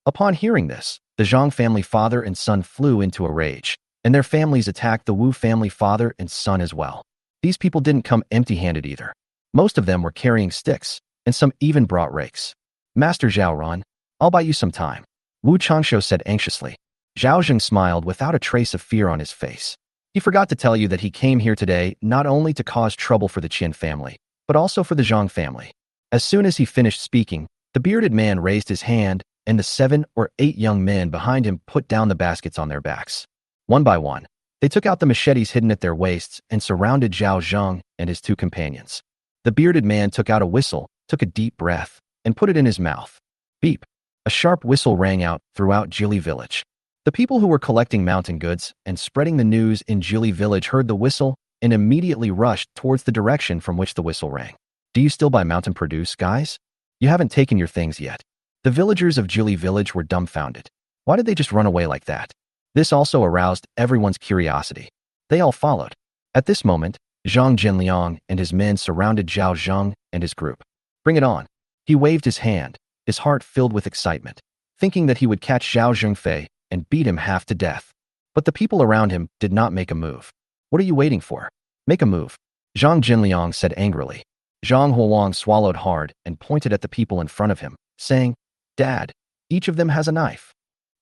Upon hearing this, the Zhang family father and son flew into a rage, and their families attacked the Wu family father and son as well. These people didn't come empty-handed either. Most of them were carrying sticks, and some even brought rakes. Master Zhao Ran, I'll buy you some time. Wu Changshu said anxiously. Zhao Zheng smiled without a trace of fear on his face. He forgot to tell you that he came here today not only to cause trouble for the Qin family, but also for the Zhang family. As soon as he finished speaking, the bearded man raised his hand, and the 7 or 8 young men behind him put down the baskets on their backs. One by one, they took out the machetes hidden at their waists and surrounded Zhao Zheng and his 2 companions. The bearded man took out a whistle, took a deep breath, and put it in his mouth. Beep. A sharp whistle rang out throughout Jili village. The people who were collecting mountain goods and spreading the news in Jili village heard the whistle and immediately rushed towards the direction from which the whistle rang. Do you still buy mountain produce, guys? You haven't taken your things yet. The villagers of Jili village were dumbfounded. Why did they just run away like that? This also aroused everyone's curiosity. They all followed. At this moment, Zhang Jinliang and his men surrounded Zhao Zheng and his group. Bring it on. He waved his hand, his heart filled with excitement, thinking that he would catch Zhao Zhengfei and beat him half to death. But the people around him did not make a move. What are you waiting for? Make a move. Zhang Jinliang said angrily. Zhang Huang swallowed hard and pointed at the people in front of him, saying, Dad, each of them has a knife.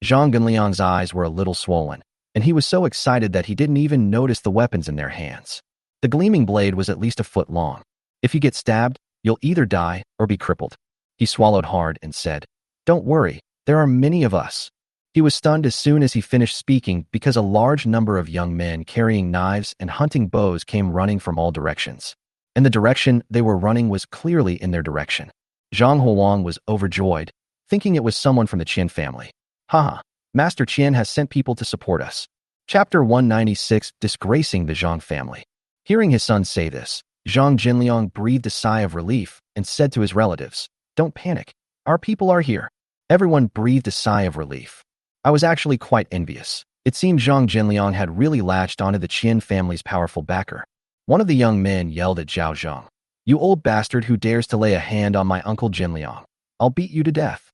Zhang Jinliang's eyes were a little swollen, and he was so excited that he didn't even notice the weapons in their hands. The gleaming blade was at least a foot long. If you get stabbed, you'll either die or be crippled. He swallowed hard and said, Don't worry, there are many of us. He was stunned as soon as he finished speaking because a large number of young men carrying knives and hunting bows came running from all directions. And the direction they were running was clearly in their direction. Zhang Huang was overjoyed, thinking it was someone from the Qian family. Haha, Master Qian has sent people to support us. Chapter 196, Disgracing the Zhang family. Hearing his son say this, Zhang Jinliang breathed a sigh of relief and said to his relatives, Don't panic. Our people are here. Everyone breathed a sigh of relief. I was actually quite envious. It seemed Zhang Jinliang had really latched onto the Qian family's powerful backer. One of the young men yelled at Zhao Zheng. You old bastard who dares to lay a hand on my uncle Jinliang. I'll beat you to death.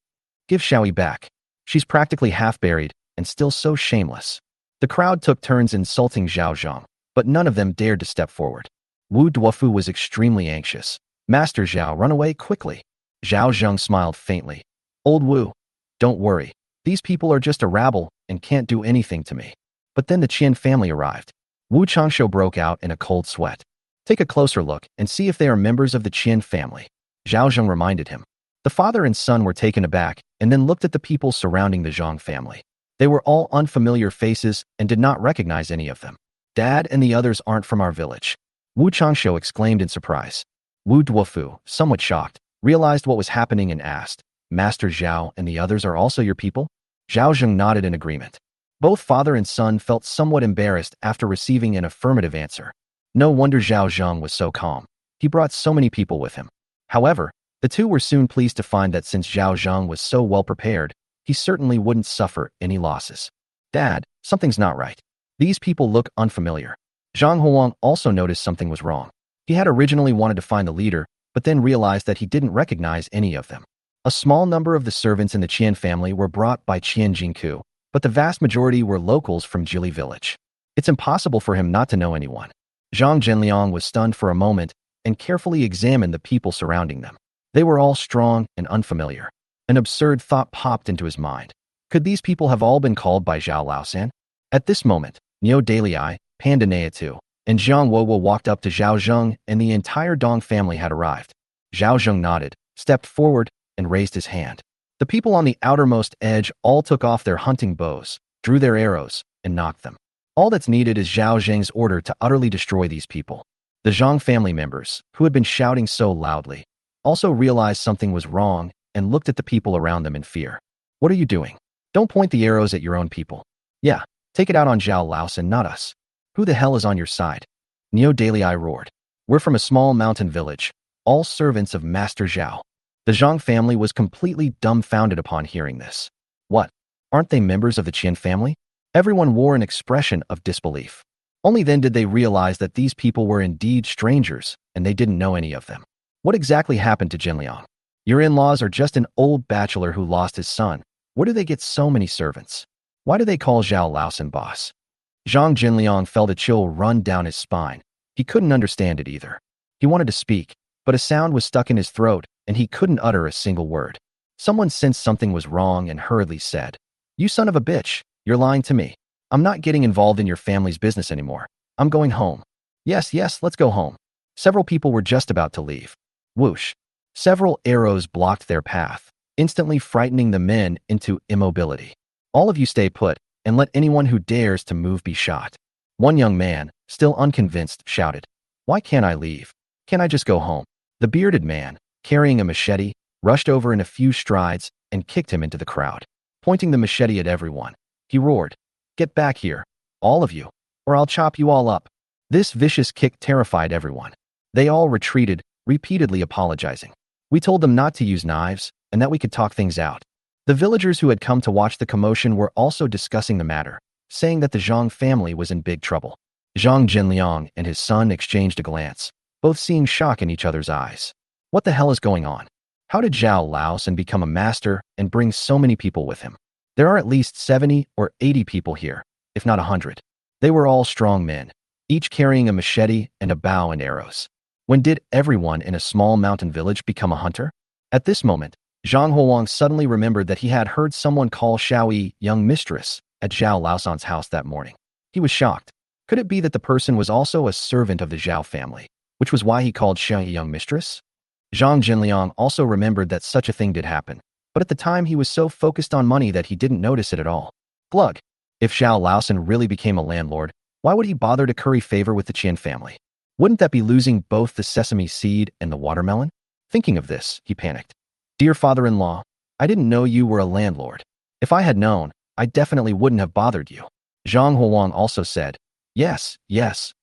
Give Xiaoyi back. She's practically half buried and still so shameless. The crowd took turns insulting Zhao Zheng, but none of them dared to step forward. Wu Duofu was extremely anxious. Master Zhao, run away quickly. Zhao Zheng smiled faintly. Old Wu, don't worry. These people are just a rabble and can't do anything to me. But then the Qian family arrived. Wu Changshu broke out in a cold sweat. Take a closer look and see if they are members of the Qian family. Zhao Zheng reminded him. The father and son were taken aback and then looked at the people surrounding the Zhang family. They were all unfamiliar faces and did not recognize any of them. Dad and the others aren't from our village. Wu Changshu exclaimed in surprise. Wu Duofu, somewhat shocked, realized what was happening and asked, Master Zhao and the others are also your people? Zhao Zheng nodded in agreement. Both father and son felt somewhat embarrassed after receiving an affirmative answer. No wonder Zhao Zheng was so calm. He brought so many people with him. However, the two were soon pleased to find that since Zhao Zheng was so well prepared, he certainly wouldn't suffer any losses. Dad, something's not right. These people look unfamiliar. Zhang Huang also noticed something was wrong. He had originally wanted to find the leader, but then realized that he didn't recognize any of them. A small number of the servants in the Qian family were brought by Qian Jingku, but the vast majority were locals from Jili village. It's impossible for him not to know anyone. Zhang Zhenliang was stunned for a moment and carefully examined the people surrounding them. They were all strong and unfamiliar. An absurd thought popped into his mind. Could these people have all been called by Zhao Laosan? At this moment, Niu Dalai, Panda Neatu, and Jiang Wowo walked up to Zhao Zheng, and the entire Dong family had arrived. Zhao Zheng nodded, stepped forward, and raised his hand. The people on the outermost edge all took off their hunting bows, drew their arrows, and nocked them. All that's needed is Zhao Zheng's order to utterly destroy these people. The Zhang family members, who had been shouting so loudly, also realized something was wrong and looked at the people around them in fear. What are you doing? Don't point the arrows at your own people. Yeah, take it out on Zhao Laosan, not us. Who the hell is on your side? Niu Dalai roared. We're from a small mountain village, all servants of Master Zhao. The Zhang family was completely dumbfounded upon hearing this. What? Aren't they members of the Qian family? Everyone wore an expression of disbelief. Only then did they realize that these people were indeed strangers, and they didn't know any of them. What exactly happened to Jinliang? Your in-laws are just an old bachelor who lost his son. Where do they get so many servants? Why do they call Zhao Laosan boss? Zhang Jinliang felt a chill run down his spine. He couldn't understand it either. He wanted to speak, but a sound was stuck in his throat, and he couldn't utter a single word. Someone sensed something was wrong and hurriedly said, You son of a bitch, you're lying to me. I'm not getting involved in your family's business anymore. I'm going home. Yes, let's go home. Several people were just about to leave. Whoosh. Several arrows blocked their path, instantly frightening the men into immobility. All of you stay put, and let anyone who dares to move be shot. One young man, still unconvinced, shouted, Why can't I leave? Can't I just go home? The bearded man, carrying a machete, rushed over in a few strides and kicked him into the crowd. Pointing the machete at everyone, he roared, Get back here, all of you, or I'll chop you all up. This vicious kick terrified everyone. They all retreated, repeatedly apologizing. We told them not to use knives and that we could talk things out. The villagers who had come to watch the commotion were also discussing the matter, saying that the Zhang family was in big trouble. Zhang Jinliang and his son exchanged a glance, both seeing shock in each other's eyes. What the hell is going on? How did Zhao Laosan become a master and bring so many people with him? There are at least 70 or 80 people here, if not 100. They were all strong men, each carrying a machete and a bow and arrows. When did everyone in a small mountain village become a hunter? At this moment, Zhang Huang suddenly remembered that he had heard someone call Xiaoyi young mistress at Zhao Laosan's house that morning. He was shocked. Could it be that the person was also a servant of the Zhao family, which was why he called Xiaoyi young mistress? Zhang Jinliang also remembered that such a thing did happen, but at the time he was so focused on money that he didn't notice it at all. Glug. If Zhao Laosan really became a landlord, why would he bother to curry favor with the Qian family? Wouldn't that be losing both the sesame seed and the watermelon? Thinking of this, he panicked. Dear father-in-law, I didn't know you were a landlord. If I had known, I definitely wouldn't have bothered you. Zhang Huang also said, Yes,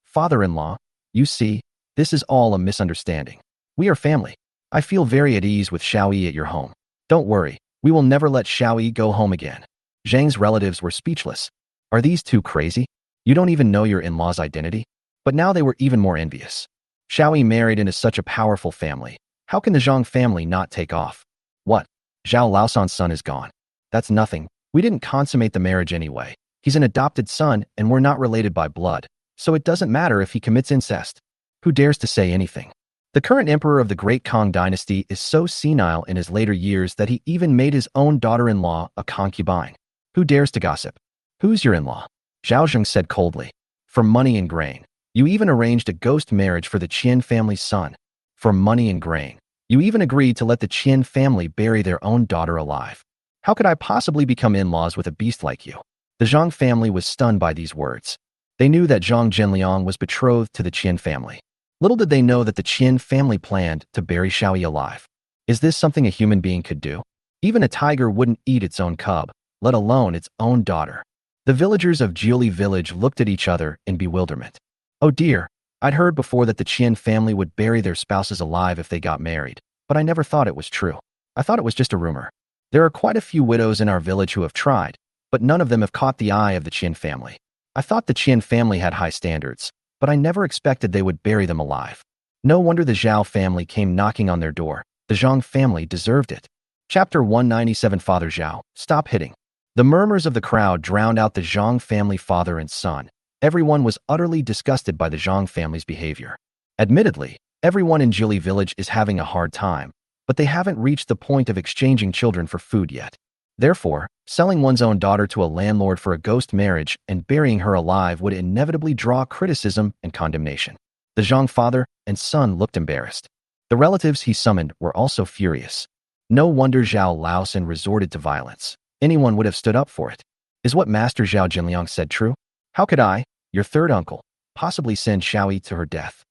father-in-law. You see, this is all a misunderstanding. We are family. I feel very at ease with Xiaoyi at your home. Don't worry, we will never let Xiaoyi go home again. Zhang's relatives were speechless. Are these two crazy? You don't even know your in-law's identity? But now they were even more envious. Xiaoyi married into such a powerful family. How can the Zhang family not take off? What? Zhao Laosan's son is gone. That's nothing. We didn't consummate the marriage anyway. He's an adopted son and we're not related by blood, so it doesn't matter if he commits incest. Who dares to say anything? The current emperor of the Great Kang dynasty is so senile in his later years that he even made his own daughter-in-law a concubine. Who dares to gossip? Who's your in-law? Zhao Zheng said coldly. For money and grain. You even arranged a ghost marriage for the Qian family's son. For money and grain. You even agreed to let the Qian family bury their own daughter alive. How could I possibly become in-laws with a beast like you? The Zhang family was stunned by these words. They knew that Zhang Zhenliang was betrothed to the Qian family. Little did they know that the Qian family planned to bury Xiaoyi alive. Is this something a human being could do? Even a tiger wouldn't eat its own cub, let alone its own daughter. The villagers of Jiuli village looked at each other in bewilderment. Oh dear, I'd heard before that the Qian family would bury their spouses alive if they got married, but I never thought it was true. I thought it was just a rumor. There are quite a few widows in our village who have tried, but none of them have caught the eye of the Qian family. I thought the Qian family had high standards, but I never expected they would bury them alive. No wonder the Zhao family came knocking on their door. The Zhang family deserved it. Chapter 197. Father Zhao, stop hitting. The murmurs of the crowd drowned out the Zhang family father and son. Everyone was utterly disgusted by the Zhang family's behavior. Admittedly, everyone in Jiuli village is having a hard time, but they haven't reached the point of exchanging children for food yet. Therefore, selling one's own daughter to a landlord for a ghost marriage and burying her alive would inevitably draw criticism and condemnation. The Zhang father and son looked embarrassed. The relatives he summoned were also furious. No wonder Zhao Laosan resorted to violence. Anyone would have stood up for it. Is what Master Zhao Zhenliang said true? How could I, your third uncle, possibly send Xiaoyi to her death?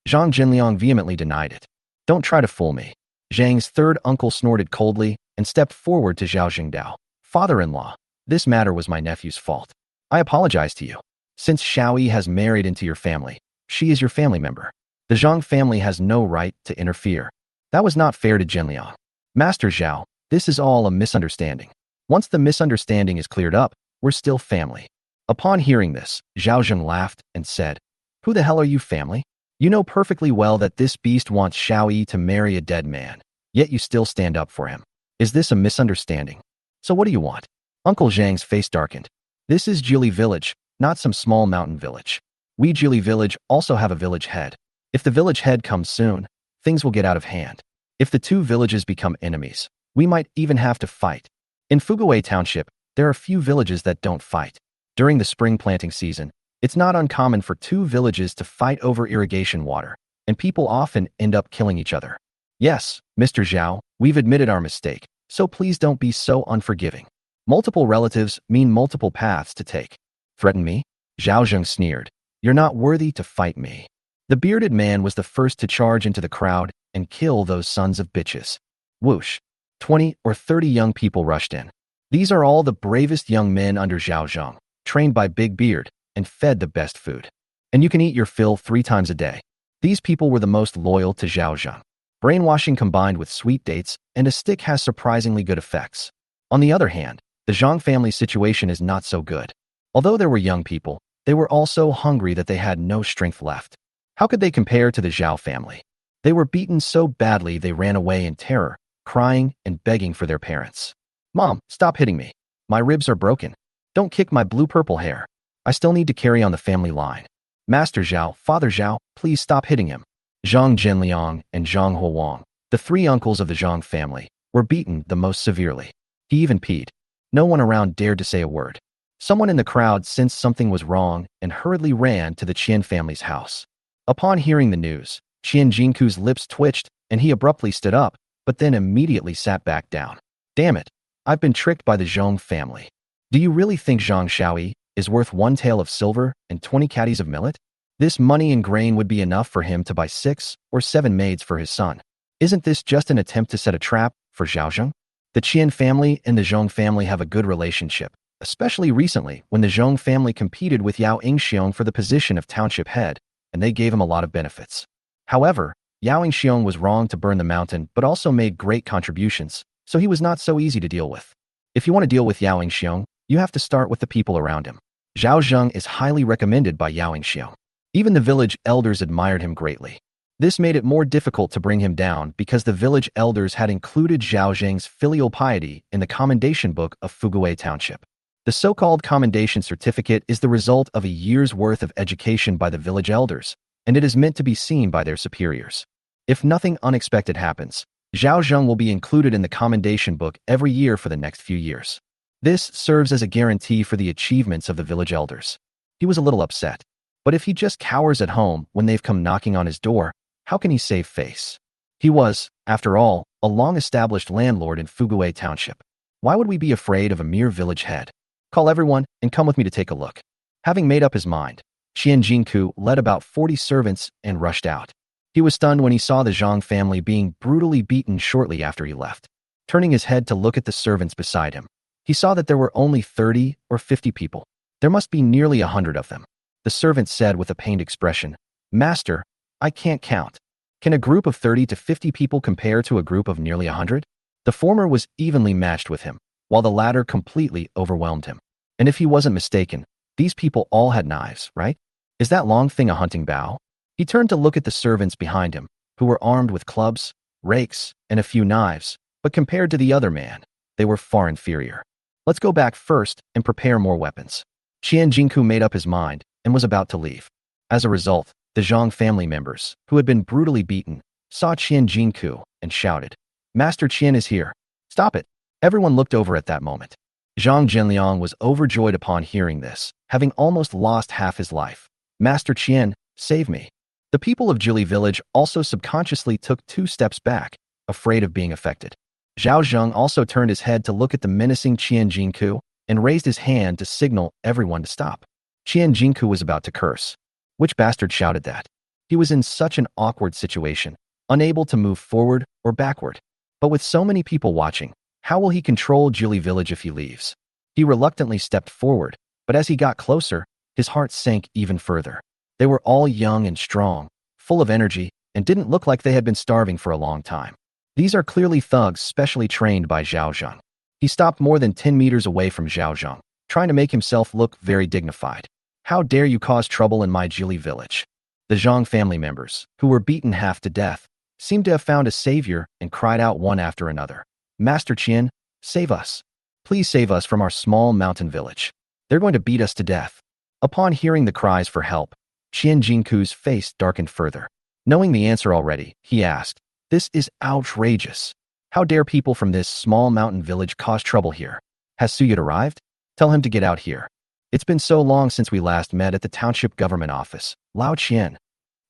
Zhang Zhenliang vehemently denied it. Don't try to fool me. Zhang's third uncle snorted coldly and stepped forward to Zhao Zhengdao. Father-in-law, this matter was my nephew's fault. I apologize to you. Since Xiaoyi has married into your family, she is your family member. The Zhang family has no right to interfere. That was not fair to Zhenliang. Master Zhao, this is all a misunderstanding. Once the misunderstanding is cleared up, we're still family. Upon hearing this, Zhao Zheng laughed and said, Who the hell are you, family? You know perfectly well that this beast wants Xiaoyi to marry a dead man, yet you still stand up for him. Is this a misunderstanding? So what do you want? Uncle Zhang's face darkened. This is Jiuli village, not some small mountain village. We Jiuli village also have a village head. If the village head comes soon, things will get out of hand. If the two villages become enemies, we might even have to fight. In Fuguwei Township, there are few villages that don't fight. During the spring planting season, it's not uncommon for two villages to fight over irrigation water, and people often end up killing each other. Yes, Mr. Zhao, we've admitted our mistake, so please don't be so unforgiving. Multiple relatives mean multiple paths to take. Threaten me? Zhao Zheng sneered. You're not worthy to fight me. The bearded man was the first to charge into the crowd and kill those sons of bitches. Whoosh. 20 or 30 young people rushed in. These are all the bravest young men under Zhao Zheng, trained by Big Beard, and fed the best food. And you can eat your fill 3 times a day. These people were the most loyal to Zhao Zheng. Brainwashing combined with sweet dates and a stick has surprisingly good effects. On the other hand, the Zhang family's situation is not so good. Although there were young people, they were all so hungry that they had no strength left. How could they compare to the Zhao family? They were beaten so badly they ran away in terror, crying and begging for their parents. Mom, stop hitting me. My ribs are broken. Don't kick my blue-purple hair. I still need to carry on the family line. Master Zhao, Father Zhao, please stop hitting him. Zhang Zhenliang and Zhang Huang, the 3 uncles of the Zhang family, were beaten the most severely. He even peed. No one around dared to say a word. Someone in the crowd sensed something was wrong and hurriedly ran to the Qian family's house. Upon hearing the news, Qian Jinku's lips twitched and he abruptly stood up, but then immediately sat back down. Damn it, I've been tricked by the Zhong family. Do you really think Zhang Xiaoyi is worth 1 tael of silver and 20 caddies of millet? This money and grain would be enough for him to buy 6 or 7 maids for his son. Isn't this just an attempt to set a trap for Zhao Zheng? The Qian family and the Zhong family have a good relationship, especially recently when the Zhong family competed with Yao Yingxiong for the position of township head, and they gave him a lot of benefits. However, Yao Yingxiong was wrong to burn the mountain but also made great contributions, so he was not so easy to deal with. If you want to deal with Yao Yingxiong, you have to start with the people around him. Zhao Zheng is highly recommended by Yao Yingxiong. Even the village elders admired him greatly. This made it more difficult to bring him down because the village elders had included Zhao Zheng's filial piety in the commendation book of Fuguwei Township. The so-called commendation certificate is the result of a year's worth of education by the village elders, and it is meant to be seen by their superiors. If nothing unexpected happens, Zhao Zheng will be included in the commendation book every year for the next few years. This serves as a guarantee for the achievements of the village elders. He was a little upset. But if he just cowers at home when they've come knocking on his door, how can he save face? He was, after all, a long-established landlord in Fuguwei Township. Why would we be afraid of a mere village head? Call everyone and come with me to take a look. Having made up his mind, Qian Jingku led about 40 servants and rushed out. He was stunned when he saw the Zhang family being brutally beaten shortly after he left. Turning his head to look at the servants beside him, he saw that there were only 30 or 50 people. There must be nearly 100 of them. The servant said with a pained expression, "Master, I can't count. Can a group of 30 to 50 people compare to a group of nearly 100? The former was evenly matched with him, while the latter completely overwhelmed him. And if he wasn't mistaken, these people all had knives, right? Is that long thing a hunting bow?" He turned to look at the servants behind him, who were armed with clubs, rakes, and a few knives, but compared to the other man, they were far inferior. "Let's go back first and prepare more weapons." Qian Jingku made up his mind and was about to leave. As a result, the Zhang family members, who had been brutally beaten, saw Qian Jingku and shouted, "Master Qian is here. Stop it." Everyone looked over at that moment. Zhang Zhenliang was overjoyed upon hearing this, having almost lost half his life. "Master Qian, save me." The people of Jili village also subconsciously took 2 steps back, afraid of being affected. Zhao Zheng also turned his head to look at the menacing Qian Jingku and raised his hand to signal everyone to stop. Qian Jingku was about to curse. Which bastard shouted that? He was in such an awkward situation, unable to move forward or backward. But with so many people watching, how will he control Jili village if he leaves? He reluctantly stepped forward, but as he got closer, his heart sank even further. They were all young and strong, full of energy, and didn't look like they had been starving for a long time. These are clearly thugs specially trained by Zhao Zheng. He stopped more than 10 meters away from Zhao Zheng, trying to make himself look very dignified. "How dare you cause trouble in my Jili village?" The Zhang family members, who were beaten half to death, seemed to have found a savior and cried out one after another, "Master Qian, save us. Please save us from our small mountain village. They're going to beat us to death." Upon hearing the cries for help, Qian Jingku's face darkened further. Knowing the answer already, he asked, "This is outrageous. How dare people from this small mountain village cause trouble here? Has Suyat arrived? Tell him to get out here. It's been so long since we last met at the township government office." "Lao Qian,"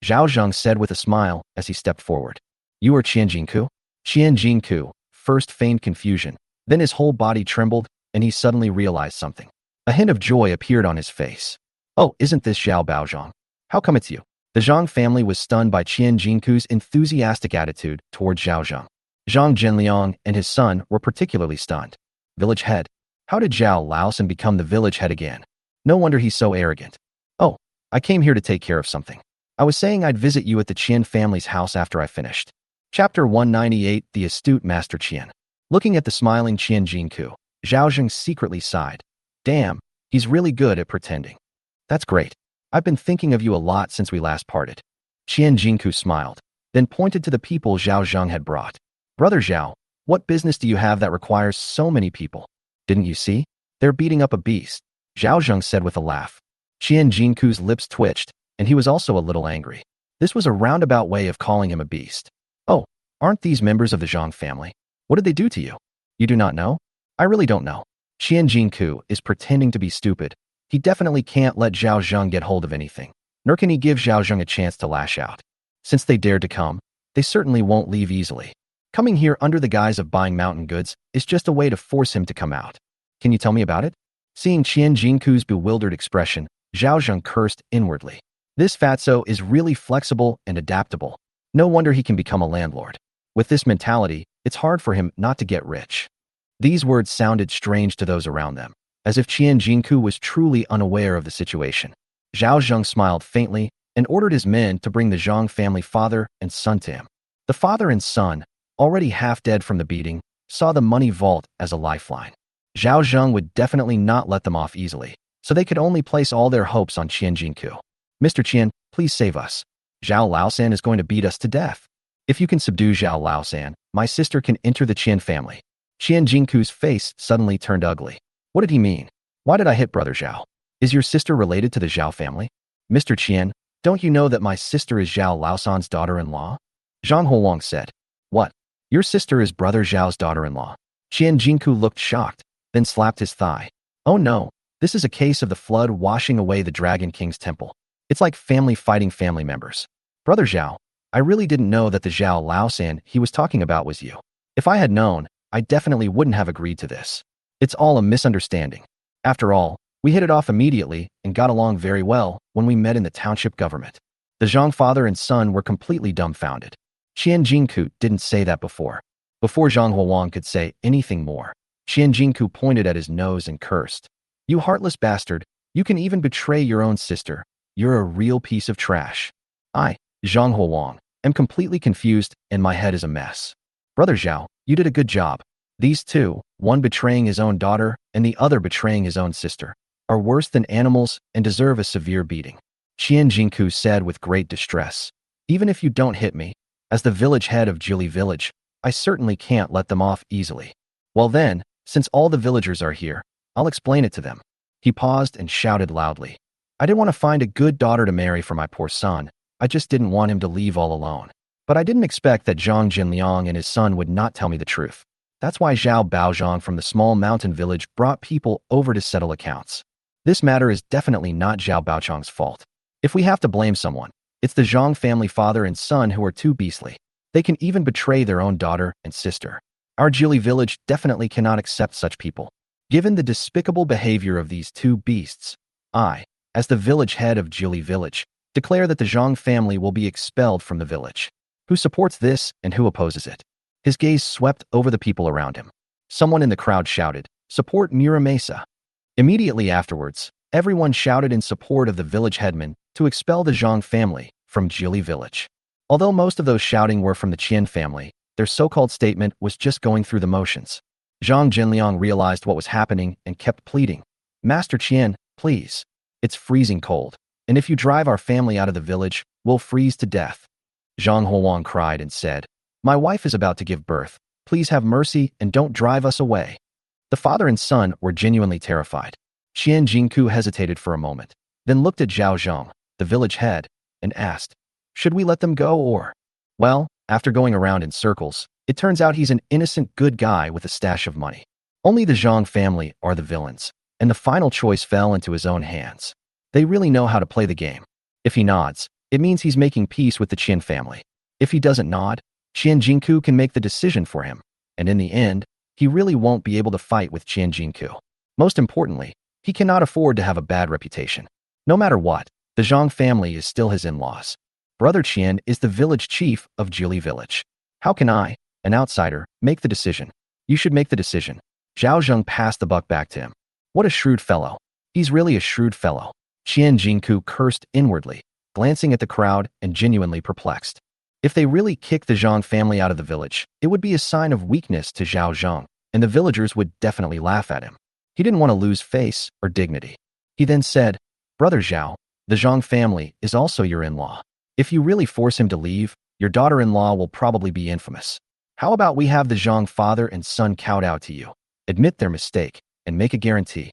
Zhao Zheng said with a smile as he stepped forward. "You are Qian Jingku?" Qian Jingku first feigned confusion, then his whole body trembled and he suddenly realized something. A hint of joy appeared on his face. "Oh, isn't this Zhao Baozhang? How come it's you?" The Zhang family was stunned by Qian Jingku's enthusiastic attitude toward Zhao Zheng. Zhang Zhenliang and his son were particularly stunned. Village head? How did Zhao Laosan become the village head again? No wonder he's so arrogant. "Oh, I came here to take care of something. I was saying I'd visit you at the Qian family's house after I finished." Chapter 198, The Astute Master Qian. Looking at the smiling Qian Jingku, Zhao Zheng secretly sighed. "Damn, he's really good at pretending. That's great. I've been thinking of you a lot since we last parted." Qian Jingku smiled, then pointed to the people Zhao Zheng had brought. "Brother Zhao, what business do you have that requires so many people? Didn't you see? They're beating up a beast," Zhao Zheng said with a laugh. Qian Jingku's lips twitched, and he was also a little angry. This was a roundabout way of calling him a beast. "Oh, aren't these members of the Zhang family? What did they do to you? You do not know?" "I really don't know." Qian Jingku is pretending to be stupid. He definitely can't let Zhao Zheng get hold of anything, nor can he give Zhao Zheng a chance to lash out. Since they dared to come, they certainly won't leave easily. Coming here under the guise of buying mountain goods is just a way to force him to come out. "Can you tell me about it?" Seeing Qian Jingku's bewildered expression, Zhao Zheng cursed inwardly. This fatso is really flexible and adaptable. No wonder he can become a landlord. With this mentality, it's hard for him not to get rich. These words sounded strange to those around them, as if Qian Jingku was truly unaware of the situation. Zhao Zheng smiled faintly and ordered his men to bring the Zhang family father and son to him. The father and son, already half dead from the beating, saw the money vault as a lifeline. Zhao Zheng would definitely not let them off easily, so they could only place all their hopes on Qian Jingku. "Mr. Qian, please save us. Zhao Laosan is going to beat us to death. If you can subdue Zhao Laosan, my sister can enter the Qian family." Qian Jingku's face suddenly turned ugly. What did he mean? Why did I hit Brother Zhao? Is your sister related to the Zhao family? "Mr. Qian, don't you know that my sister is Zhao Laosan's daughter-in-law?" Zhang Houwang said. "What? Your sister is Brother Zhao's daughter-in-law?" Qian Jingku looked shocked, then slapped his thigh. "Oh no, this is a case of the flood washing away the Dragon King's temple. It's like family fighting family members. Brother Zhao, I really didn't know that the Zhao Laosan he was talking about was you. If I had known, I definitely wouldn't have agreed to this. It's all a misunderstanding. After all, We hit it off immediately and got along very well when we met in the township government. The Zhang father and son were completely dumbfounded. Qian Jingku didn't say that before. Before Zhang Huang could say anything more, Qian Jingku pointed at his nose and cursed. You heartless bastard, you can even betray your own sister. You're a real piece of trash. I, Zhang Huang, am completely confused and my head is a mess. Brother Zhao, you did a good job. These two, one betraying his own daughter and the other betraying his own sister, are worse than animals and deserve a severe beating. Qian Jingku said with great distress. Even if you don't hit me, as the village head of Jili village, I certainly can't let them off easily. Well then, since all the villagers are here, I'll explain it to them. He paused and shouted loudly. I didn't want to find a good daughter to marry for my poor son. I just didn't want him to leave all alone. But I didn't expect that Zhang Jinliang and his son would not tell me the truth. That's why Zhao Baozhang from the small mountain village brought people over to settle accounts. This matter is definitely not Zhao Baozhang's fault. If we have to blame someone, it's the Zhang family father and son who are too beastly. They can even betray their own daughter and sister. Our Jili village definitely cannot accept such people. Given the despicable behavior of these two beasts, I, as the village head of Jili village, declare that the Zhang family will be expelled from the village. Who supports this and who opposes it? His gaze swept over the people around him. Someone in the crowd shouted, support Muramesa. Immediately afterwards, everyone shouted in support of the village headman to expel the Zhang family from Jili village. Although most of those shouting were from the Qian family, their so-called statement was just going through the motions. Zhang Jinliang realized what was happening and kept pleading. Master Qian, please. It's freezing cold, and if you drive our family out of the village, we'll freeze to death. Zhang Huang cried and said, my wife is about to give birth. Please have mercy and don't drive us away. The father and son were genuinely terrified. Qian Jingku hesitated for a moment, then looked at Zhao Zheng, the village head, and asked, should we let them go or? Well, after going around in circles, it turns out he's an innocent good guy with a stash of money. Only the Zhang family are the villains, and the final choice fell into his own hands. They really know how to play the game. If he nods, it means he's making peace with the Qian family. If he doesn't nod, Qian Jingku can make the decision for him, and in the end, he really won't be able to fight with Qian Jingku. Most importantly, he cannot afford to have a bad reputation. No matter what, the Zhang family is still his in-laws. Brother Qian is the village chief of Jili village. How can I, an outsider, make the decision? You should make the decision. Zhao Zheng passed the buck back to him. What a shrewd fellow. He's really a shrewd fellow. Qian Jingku cursed inwardly, glancing at the crowd and genuinely perplexed. If they really kick the Zhang family out of the village, it would be a sign of weakness to Zhao Zheng, and the villagers would definitely laugh at him. He didn't want to lose face or dignity. He then said, Brother Zhao, the Zhang family is also your in-law. If you really force him to leave, your daughter-in-law will probably be infamous. How about we have the Zhang father and son kowtow to you, admit their mistake, and make a guarantee?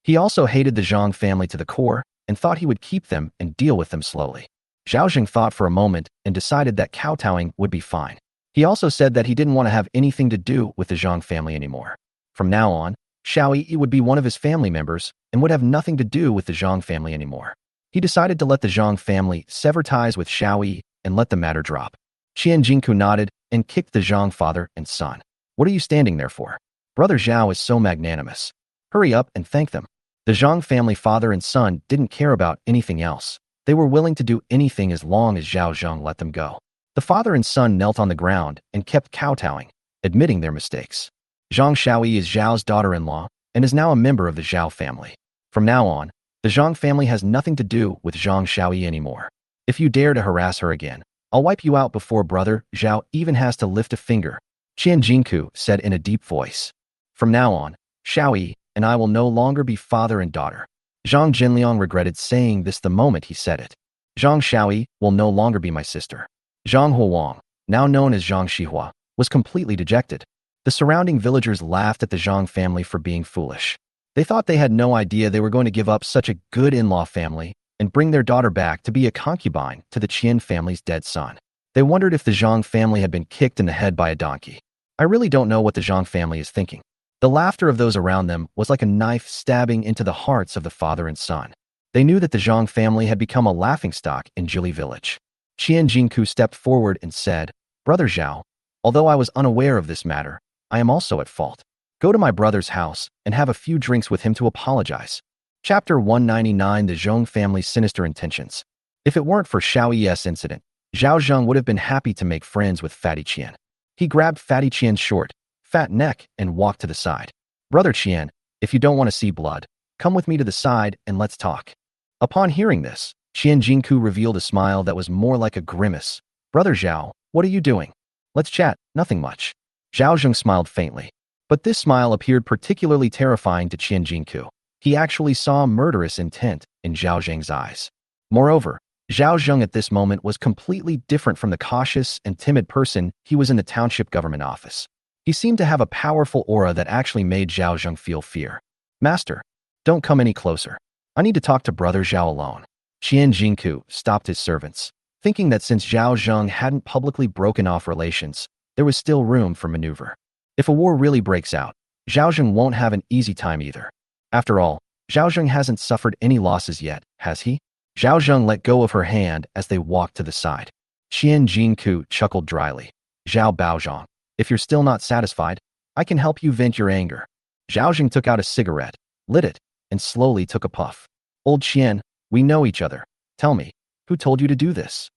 He also hated the Zhang family to the core and thought he would keep them and deal with them slowly. Zhao Zheng thought for a moment and decided that kowtowing would be fine. He also said that he didn't want to have anything to do with the Zhang family anymore. From now on, Xiao Yi would be one of his family members and would have nothing to do with the Zhang family anymore. He decided to let the Zhang family sever ties with Xiao Yi and let the matter drop. Qian Jingku nodded and kicked the Zhang father and son. What are you standing there for? Brother Zhao is so magnanimous. Hurry up and thank them. The Zhang family father and son didn't care about anything else. They were willing to do anything as long as Zhao Zheng let them go. The father and son knelt on the ground and kept kowtowing, admitting their mistakes. Zhang Xiaoyi is Zhao's daughter-in-law and is now a member of the Zhao family. From now on, the Zhang family has nothing to do with Zhang Xiaoyi anymore. If you dare to harass her again, I'll wipe you out before brother Zhao even has to lift a finger, Qian Jingku said in a deep voice. From now on, Xiaoyi and I will no longer be father and daughter. Zhang Jinliang regretted saying this the moment he said it. Zhang Xiaoyi will no longer be my sister. Zhang Huang, now known as Zhang Xihua, was completely dejected. The surrounding villagers laughed at the Zhang family for being foolish. They thought they had no idea they were going to give up such a good in-law family and bring their daughter back to be a concubine to the Qian family's dead son. They wondered if the Zhang family had been kicked in the head by a donkey. I really don't know what the Zhang family is thinking. The laughter of those around them was like a knife stabbing into the hearts of the father and son. They knew that the Zhang family had become a laughingstock in Jili village. Qian Jingku stepped forward and said, Brother Zhao, although I was unaware of this matter, I am also at fault. Go to my brother's house and have a few drinks with him to apologize. Chapter 199: The Zheng Family's Sinister Intentions. If it weren't for Xiaoyi's incident, Zhao Zheng would have been happy to make friends with Fatty Qian. He grabbed Fatty Qian's short, fat neck and walked to the side. "Brother Qian, if you don't want to see blood, come with me to the side and let's talk." Upon hearing this, Qian Jingku revealed a smile that was more like a grimace. "Brother Zhao, what are you doing?" "Let's chat, nothing much." Zhao Zheng smiled faintly. But this smile appeared particularly terrifying to Qian Jingku. He actually saw murderous intent in Zhao Zheng's eyes. Moreover, Zhao Zheng at this moment was completely different from the cautious and timid person he was in the township government office. He seemed to have a powerful aura that actually made Zhao Zheng feel fear. "Master, don't come any closer. I need to talk to Brother Zhao alone." Qian Jingku stopped his servants, thinking that since Zhao Zheng hadn't publicly broken off relations, there was still room for maneuver. If a war really breaks out, Zhao Zheng won't have an easy time either. After all, Zhao Zheng hasn't suffered any losses yet, has he? Zhao Zheng let go of her hand as they walked to the side. Qian Jingku chuckled dryly. "Zhao Baozhang, if you're still not satisfied, I can help you vent your anger." Zhao Zheng took out a cigarette, lit it, and slowly took a puff. "Old Qian, we know each other. Tell me, who told you to do this?"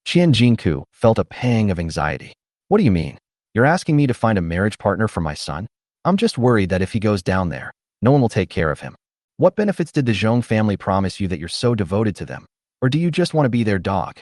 Qian Jingku felt a pang of anxiety. "What do you mean? You're asking me to find a marriage partner for my son? I'm just worried that if he goes down there, no one will take care of him. What benefits did the Zheng family promise you that you're so devoted to them? Or do you just want to be their dog?"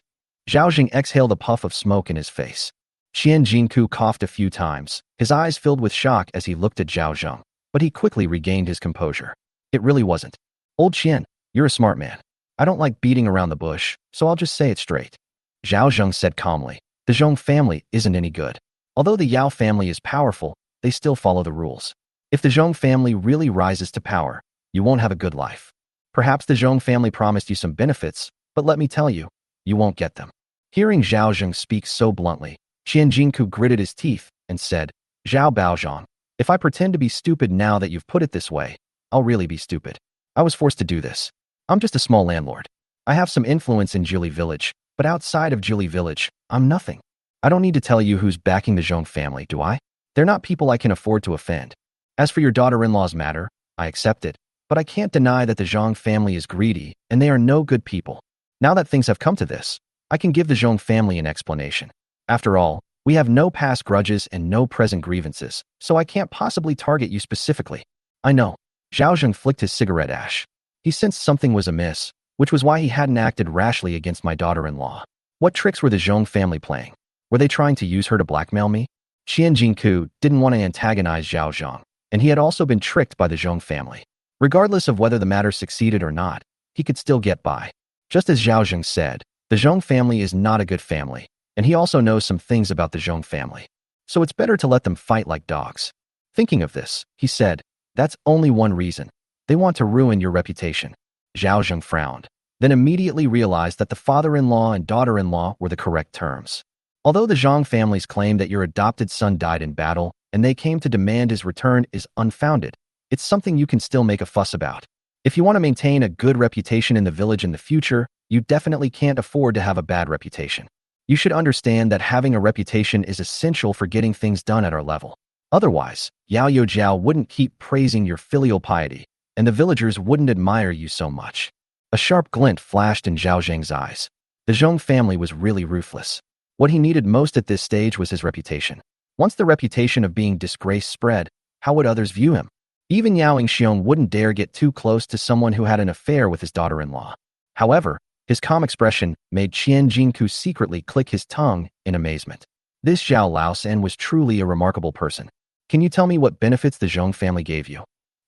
Zhao Zheng exhaled a puff of smoke in his face. Qian Jingku coughed a few times, his eyes filled with shock as he looked at Zhao Zheng, but he quickly regained his composure. "It really wasn't. Old Qian, you're a smart man. I don't like beating around the bush, so I'll just say it straight." Zhao Zheng said calmly, "The Zheng family isn't any good. Although the Yao family is powerful, they still follow the rules. If the Zheng family really rises to power, you won't have a good life. Perhaps the Zheng family promised you some benefits, but let me tell you, you won't get them." Hearing Zhao Zheng speak so bluntly, Qian Jingku gritted his teeth and said, "Zhao Baozhang, if I pretend to be stupid now that you've put it this way, I'll really be stupid. I was forced to do this. I'm just a small landlord. I have some influence in Jili Village, but outside of Jili Village, I'm nothing. I don't need to tell you who's backing the Zheng family, do I? They're not people I can afford to offend. As for your daughter-in-law's matter, I accept it, but I can't deny that the Zheng family is greedy, and they are no good people. Now that things have come to this, I can give the Zheng family an explanation. After all, we have no past grudges and no present grievances, so I can't possibly target you specifically." "I know." Zhao Zheng flicked his cigarette ash. He sensed something was amiss, which was why he hadn't acted rashly against my daughter-in-law. What tricks were the Zheng family playing? Were they trying to use her to blackmail me? Qian Jingku didn't want to antagonize Zhao Zheng, and he had also been tricked by the Zheng family. Regardless of whether the matter succeeded or not, he could still get by. Just as Zhao Zheng said, the Zheng family is not a good family, and he also knows some things about the Zheng family. So it's better to let them fight like dogs. Thinking of this, he said, "That's only one reason. They want to ruin your reputation." Zhao Zheng frowned, then immediately realized that the father-in-law and daughter-in-law were the correct terms. Although the Zhang family's claim that your adopted son died in battle and they came to demand his return is unfounded, it's something you can still make a fuss about. If you want to maintain a good reputation in the village in the future, you definitely can't afford to have a bad reputation. You should understand that having a reputation is essential for getting things done at our level. Otherwise, Yao Jiao wouldn't keep praising your filial piety, and the villagers wouldn't admire you so much. A sharp glint flashed in Zhao Zheng's eyes. The Zheng family was really ruthless. What he needed most at this stage was his reputation. Once the reputation of being disgraced spread, how would others view him? Even Yao Xiong wouldn't dare get too close to someone who had an affair with his daughter-in-law. However, his calm expression made Qian Jingku secretly click his tongue in amazement. This Zhao Laosan was truly a remarkable person. "Can you tell me what benefits the Zheng family gave you?"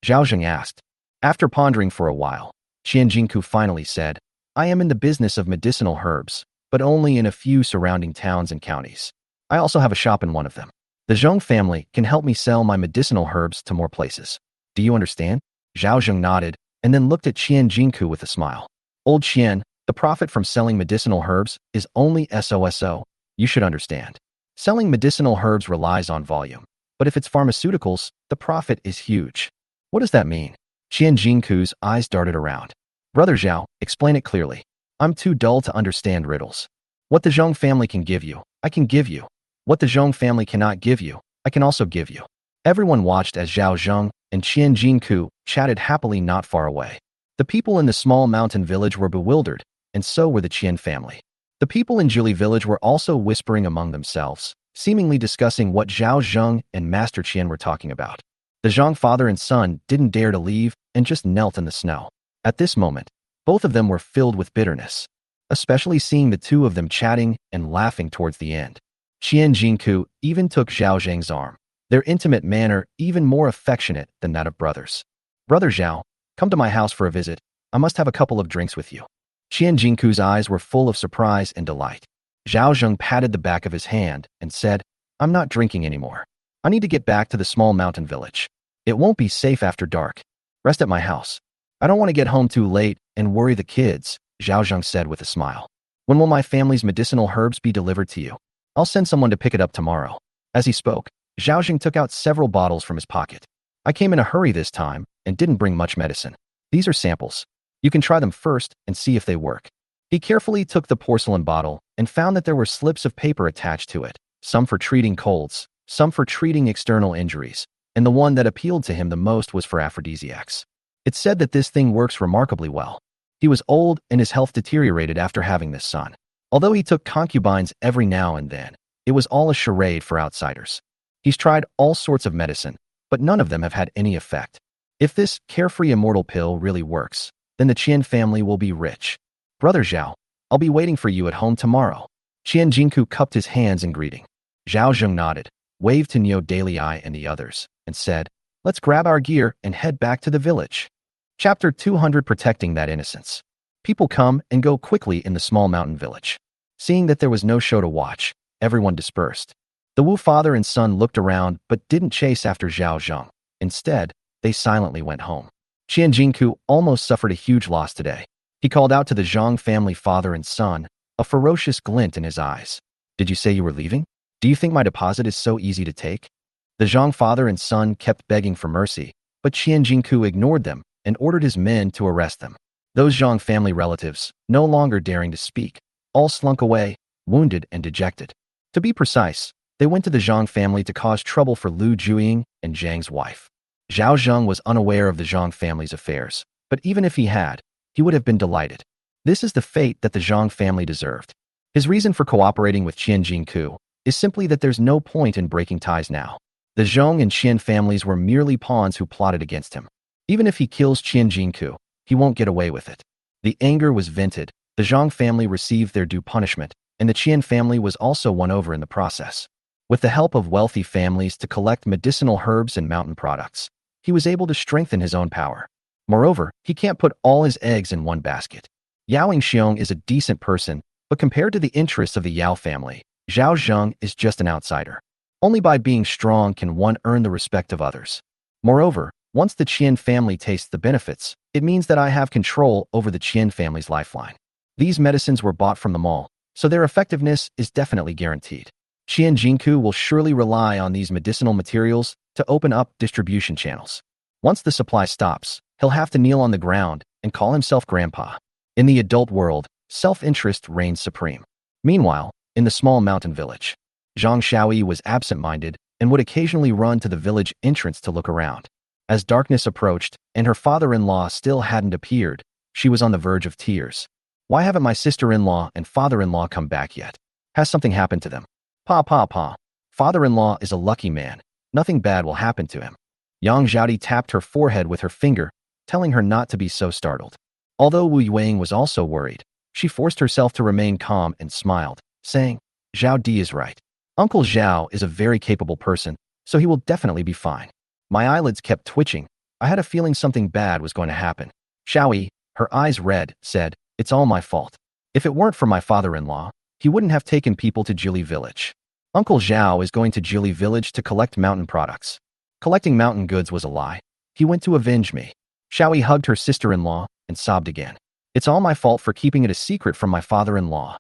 Zhao Zheng asked. After pondering for a while, Qian Jingku finally said, "I am in the business of medicinal herbs, but only in a few surrounding towns and counties. I also have a shop in one of them. The Zheng family can help me sell my medicinal herbs to more places. Do you understand?" Zhao Zheng nodded and then looked at Qian Jingku with a smile. "Old Qian, the profit from selling medicinal herbs is only SOSO. You should understand. Selling medicinal herbs relies on volume, but if it's pharmaceuticals, the profit is huge." "What does that mean?" Qian Jingku's eyes darted around. "Brother Zhao, explain it clearly. I'm too dull to understand riddles. What the Zheng family can give you, I can give you. What the Zheng family cannot give you, I can also give you." Everyone watched as Zhao Zheng and Qian Jingku chatted happily not far away. The people in the small mountain village were bewildered, and so were the Qian family. The people in Jili village were also whispering among themselves, seemingly discussing what Zhao Zheng and Master Qian were talking about. The Zhang father and son didn't dare to leave and just knelt in the snow. At this moment, both of them were filled with bitterness, especially seeing the two of them chatting and laughing towards the end. Qian Jingku even took Zhao Zheng's arm, their intimate manner even more affectionate than that of brothers. "Brother Zhao, come to my house for a visit. I must have a couple of drinks with you." Qian Jingku's eyes were full of surprise and delight. Zhao Zheng patted the back of his hand and said, "I'm not drinking anymore. I need to get back to the small mountain village. It won't be safe after dark. Rest at my house. I don't want to get home too late and worry the kids," Zhao Zheng said with a smile. "When will my family's medicinal herbs be delivered to you? I'll send someone to pick it up tomorrow." As he spoke, Zhao Zheng took out several bottles from his pocket. "I came in a hurry this time and didn't bring much medicine. These are samples. You can try them first and see if they work." He carefully took the porcelain bottle and found that there were slips of paper attached to it, some for treating colds, some for treating external injuries, and the one that appealed to him the most was for aphrodisiacs. It said that this thing works remarkably well. He was old and his health deteriorated after having this son. Although he took concubines every now and then, it was all a charade for outsiders. He's tried all sorts of medicine, but none of them have had any effect. If this carefree immortal pill really works, then the Qian family will be rich. "Brother Zhao, I'll be waiting for you at home tomorrow." Qian Jingku cupped his hands in greeting. Zhao Zheng nodded, waved to Niu Dalai and the others, and said, "Let's grab our gear and head back to the village." Chapter 200, Protecting That Innocence. People come and go quickly in the small mountain village. Seeing that there was no show to watch, everyone dispersed. The Wu father and son looked around but didn't chase after Zhao Zheng. Instead, they silently went home. Qian Jingku almost suffered a huge loss today. He called out to the Zhang family father and son, a ferocious glint in his eyes. "Did you say you were leaving? Do you think my deposit is so easy to take?" The Zhang father and son kept begging for mercy, but Qian Jingku ignored them and ordered his men to arrest them. Those Zhang family relatives, no longer daring to speak, all slunk away, wounded and dejected. To be precise, they went to the Zhang family to cause trouble for Lu Juying and Zhang's wife. Zhao Zheng was unaware of the Zhang family's affairs, but even if he had, he would have been delighted. This is the fate that the Zhang family deserved. His reason for cooperating with Qian Jingku is simply that there's no point in breaking ties now. The Zhong and Qian families were merely pawns who plotted against him. Even if he kills Qian Jingku, he won't get away with it. The anger was vented, the Zhang family received their due punishment, and the Qian family was also won over in the process. With the help of wealthy families to collect medicinal herbs and mountain products, he was able to strengthen his own power. Moreover, he can't put all his eggs in one basket. Yao Xiong is a decent person, but compared to the interests of the Yao family, Zhao Zheng is just an outsider. Only by being strong can one earn the respect of others. Moreover, once the Qian family tastes the benefits, it means that I have control over the Qian family's lifeline. These medicines were bought from the mall, so their effectiveness is definitely guaranteed. Qian Jingku will surely rely on these medicinal materials to open up distribution channels. Once the supply stops, he'll have to kneel on the ground and call himself grandpa. In the adult world, self-interest reigns supreme. Meanwhile, in the small mountain village, Zhang Xiaoyi was absent-minded and would occasionally run to the village entrance to look around. As darkness approached and her father-in-law still hadn't appeared, she was on the verge of tears. Why haven't my sister-in-law and father-in-law come back yet? Has something happened to them? Pa. Father-in-law is a lucky man. Nothing bad will happen to him. Yang Zhaodi tapped her forehead with her finger, telling her not to be so startled. Although Wu Yuang was also worried, she forced herself to remain calm and smiled, saying, "Zhao Di is right. Uncle Zhao is a very capable person, so he will definitely be fine." My eyelids kept twitching. I had a feeling something bad was going to happen. Xiaoyi, her eyes red, said, "It's all my fault. If it weren't for my father-in-law, he wouldn't have taken people to Jili village. Uncle Zhao is going to Jili village to collect mountain products. Collecting mountain goods was a lie. He went to avenge me." Xiaoyi hugged her sister-in-law and sobbed again. "It's all my fault for keeping it a secret from my father-in-law."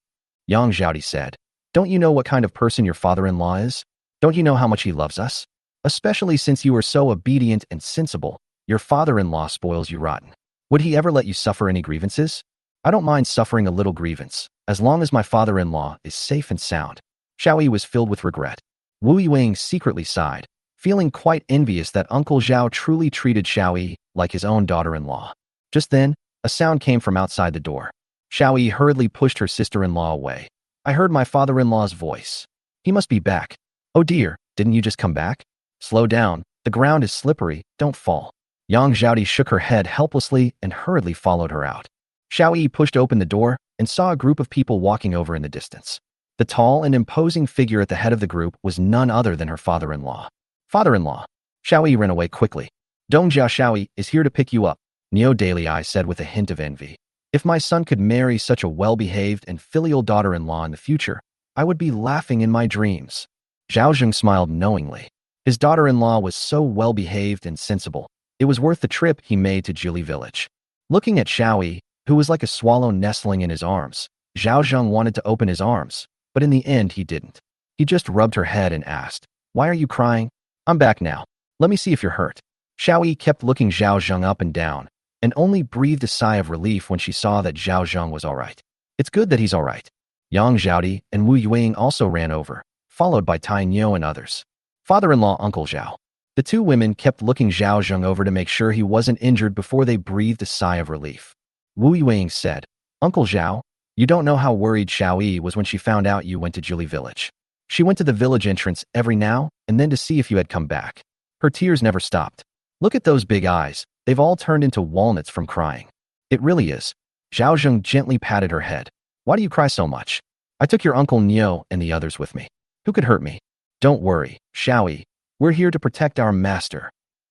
Yang Zhaodi said, "Don't you know what kind of person your father-in-law is? Don't you know how much he loves us? Especially since you are so obedient and sensible, your father-in-law spoils you rotten. Would he ever let you suffer any grievances? I don't mind suffering a little grievance, as long as my father-in-law is safe and sound." Xiaoyi was filled with regret. Wu Yuang secretly sighed, feeling quite envious that Uncle Zhao truly treated Xiaoyi like his own daughter-in-law. Just then, A sound came from outside the door. Xiao Yi hurriedly pushed her sister-in-law away. I heard my father-in-law's voice. He must be back. Oh dear, didn't you just come back? Slow down, the ground is slippery, don't fall. Yang Zhaodi shook her head helplessly and hurriedly followed her out. Xiao Yi pushed open the door and saw a group of people walking over in the distance. The tall and imposing figure at the head of the group was none other than her father-in-law. Father-in-law. Xiao Yi ran away quickly. Dongjia Xiao Yi is here to pick you up, Neo Daily said with a hint of envy. If my son could marry such a well-behaved and filial daughter-in-law in the future, I would be laughing in my dreams. Zhao Zheng smiled knowingly. His daughter-in-law was so well-behaved and sensible. It was worth the trip he made to Jili village. Looking at Xiao Yi, who was like a swallow nestling in his arms, Zhao Zheng wanted to open his arms, but in the end he didn't. He just rubbed her head and asked, "Why are you crying? I'm back now. Let me see if you're hurt." Xiao Yi kept looking Zhao Zheng up and down, and only breathed a sigh of relief when she saw that Zhao Zheng was all right. It's good that he's all right. Yang Zhaodi and Wu Yueying also ran over, followed by Tai Niu and others. Father-in-law Uncle Zhao. The two women kept looking Zhao Zheng over to make sure he wasn't injured before they breathed a sigh of relief. Wu Yueying said, "Uncle Zhao, you don't know how worried Xiao Yi was when she found out you went to Jili village. She went to the village entrance every now and then to see if you had come back. Her tears never stopped. Look at those big eyes, they've all turned into walnuts from crying. It really is." Zhao Zheng gently patted her head. "Why do you cry so much? I took your uncle Nio and the others with me. Who could hurt me? Don't worry, Xiao Yi. We're here to protect our master."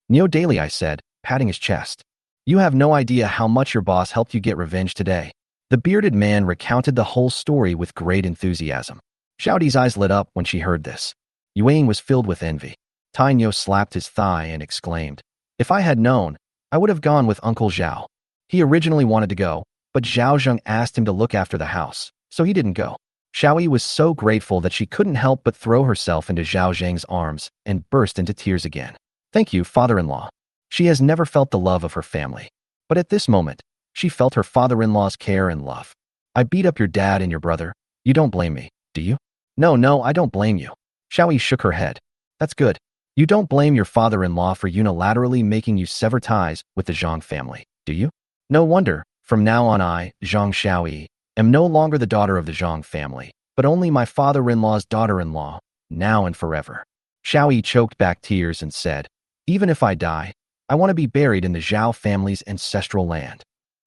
Neo Daily said, patting his chest. "You have no idea how much your boss helped you get revenge today." The bearded man recounted the whole story with great enthusiasm. Xiaodi's eyes lit up when she heard this. Yueying was filled with envy. Tai Niu slapped his thigh and exclaimed, "If I had known, I would have gone with Uncle Zhao." He originally wanted to go, but Zhao Zheng asked him to look after the house, so he didn't go. Xiao Yi was so grateful that she couldn't help but throw herself into Zhao Zheng's arms and burst into tears again. "Thank you, father-in-law." She has never felt the love of her family, but at this moment, she felt her father-in-law's care and love. "I beat up your dad and your brother. You don't blame me, do you?" No, I don't blame you." Xiao Yi shook her head. "That's good. You don't blame your father-in-law for unilaterally making you sever ties with the Zhang family, do you? No wonder, from now on I, Zhang Xiaoyi, am no longer the daughter of the Zhang family, but only my father-in-law's daughter-in-law, now and forever." Xiao Yi choked back tears and said, "Even if I die, I want to be buried in the Zhao family's ancestral land."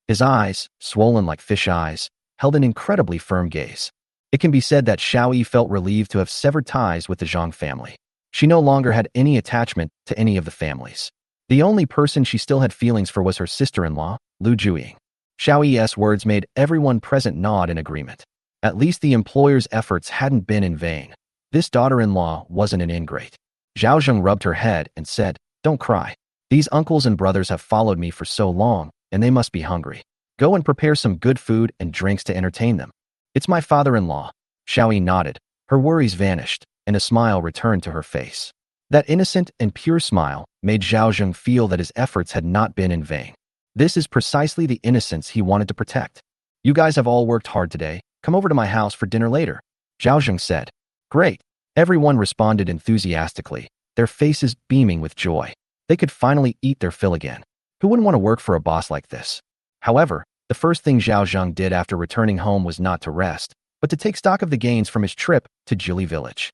His eyes, swollen like fish eyes, held an incredibly firm gaze. It can be said that Xiao Yi felt relieved to have severed ties with the Zhang family. She no longer had any attachment to any of the families. The only person she still had feelings for was her sister-in-law, Lu Juying. Xiao Yi's words made everyone present nod in agreement. At least the employer's efforts hadn't been in vain. This daughter-in-law wasn't an ingrate. Zhao Zheng rubbed her head and said, "Don't cry. These uncles and brothers have followed me for so long, and they must be hungry. Go and prepare some good food and drinks to entertain them." "It's my father-in-law." Xiao Yi nodded. Her worries vanished, and a smile returned to her face. That innocent and pure smile made Zhao Zheng feel that his efforts had not been in vain. This is precisely the innocence he wanted to protect. "You guys have all worked hard today. Come over to my house for dinner later," Zhao Zheng said. "Great." Everyone responded enthusiastically, their faces beaming with joy. They could finally eat their fill again. Who wouldn't want to work for a boss like this? However, the first thing Zhao Zheng did after returning home was not to rest, but to take stock of the gains from his trip to Jili village.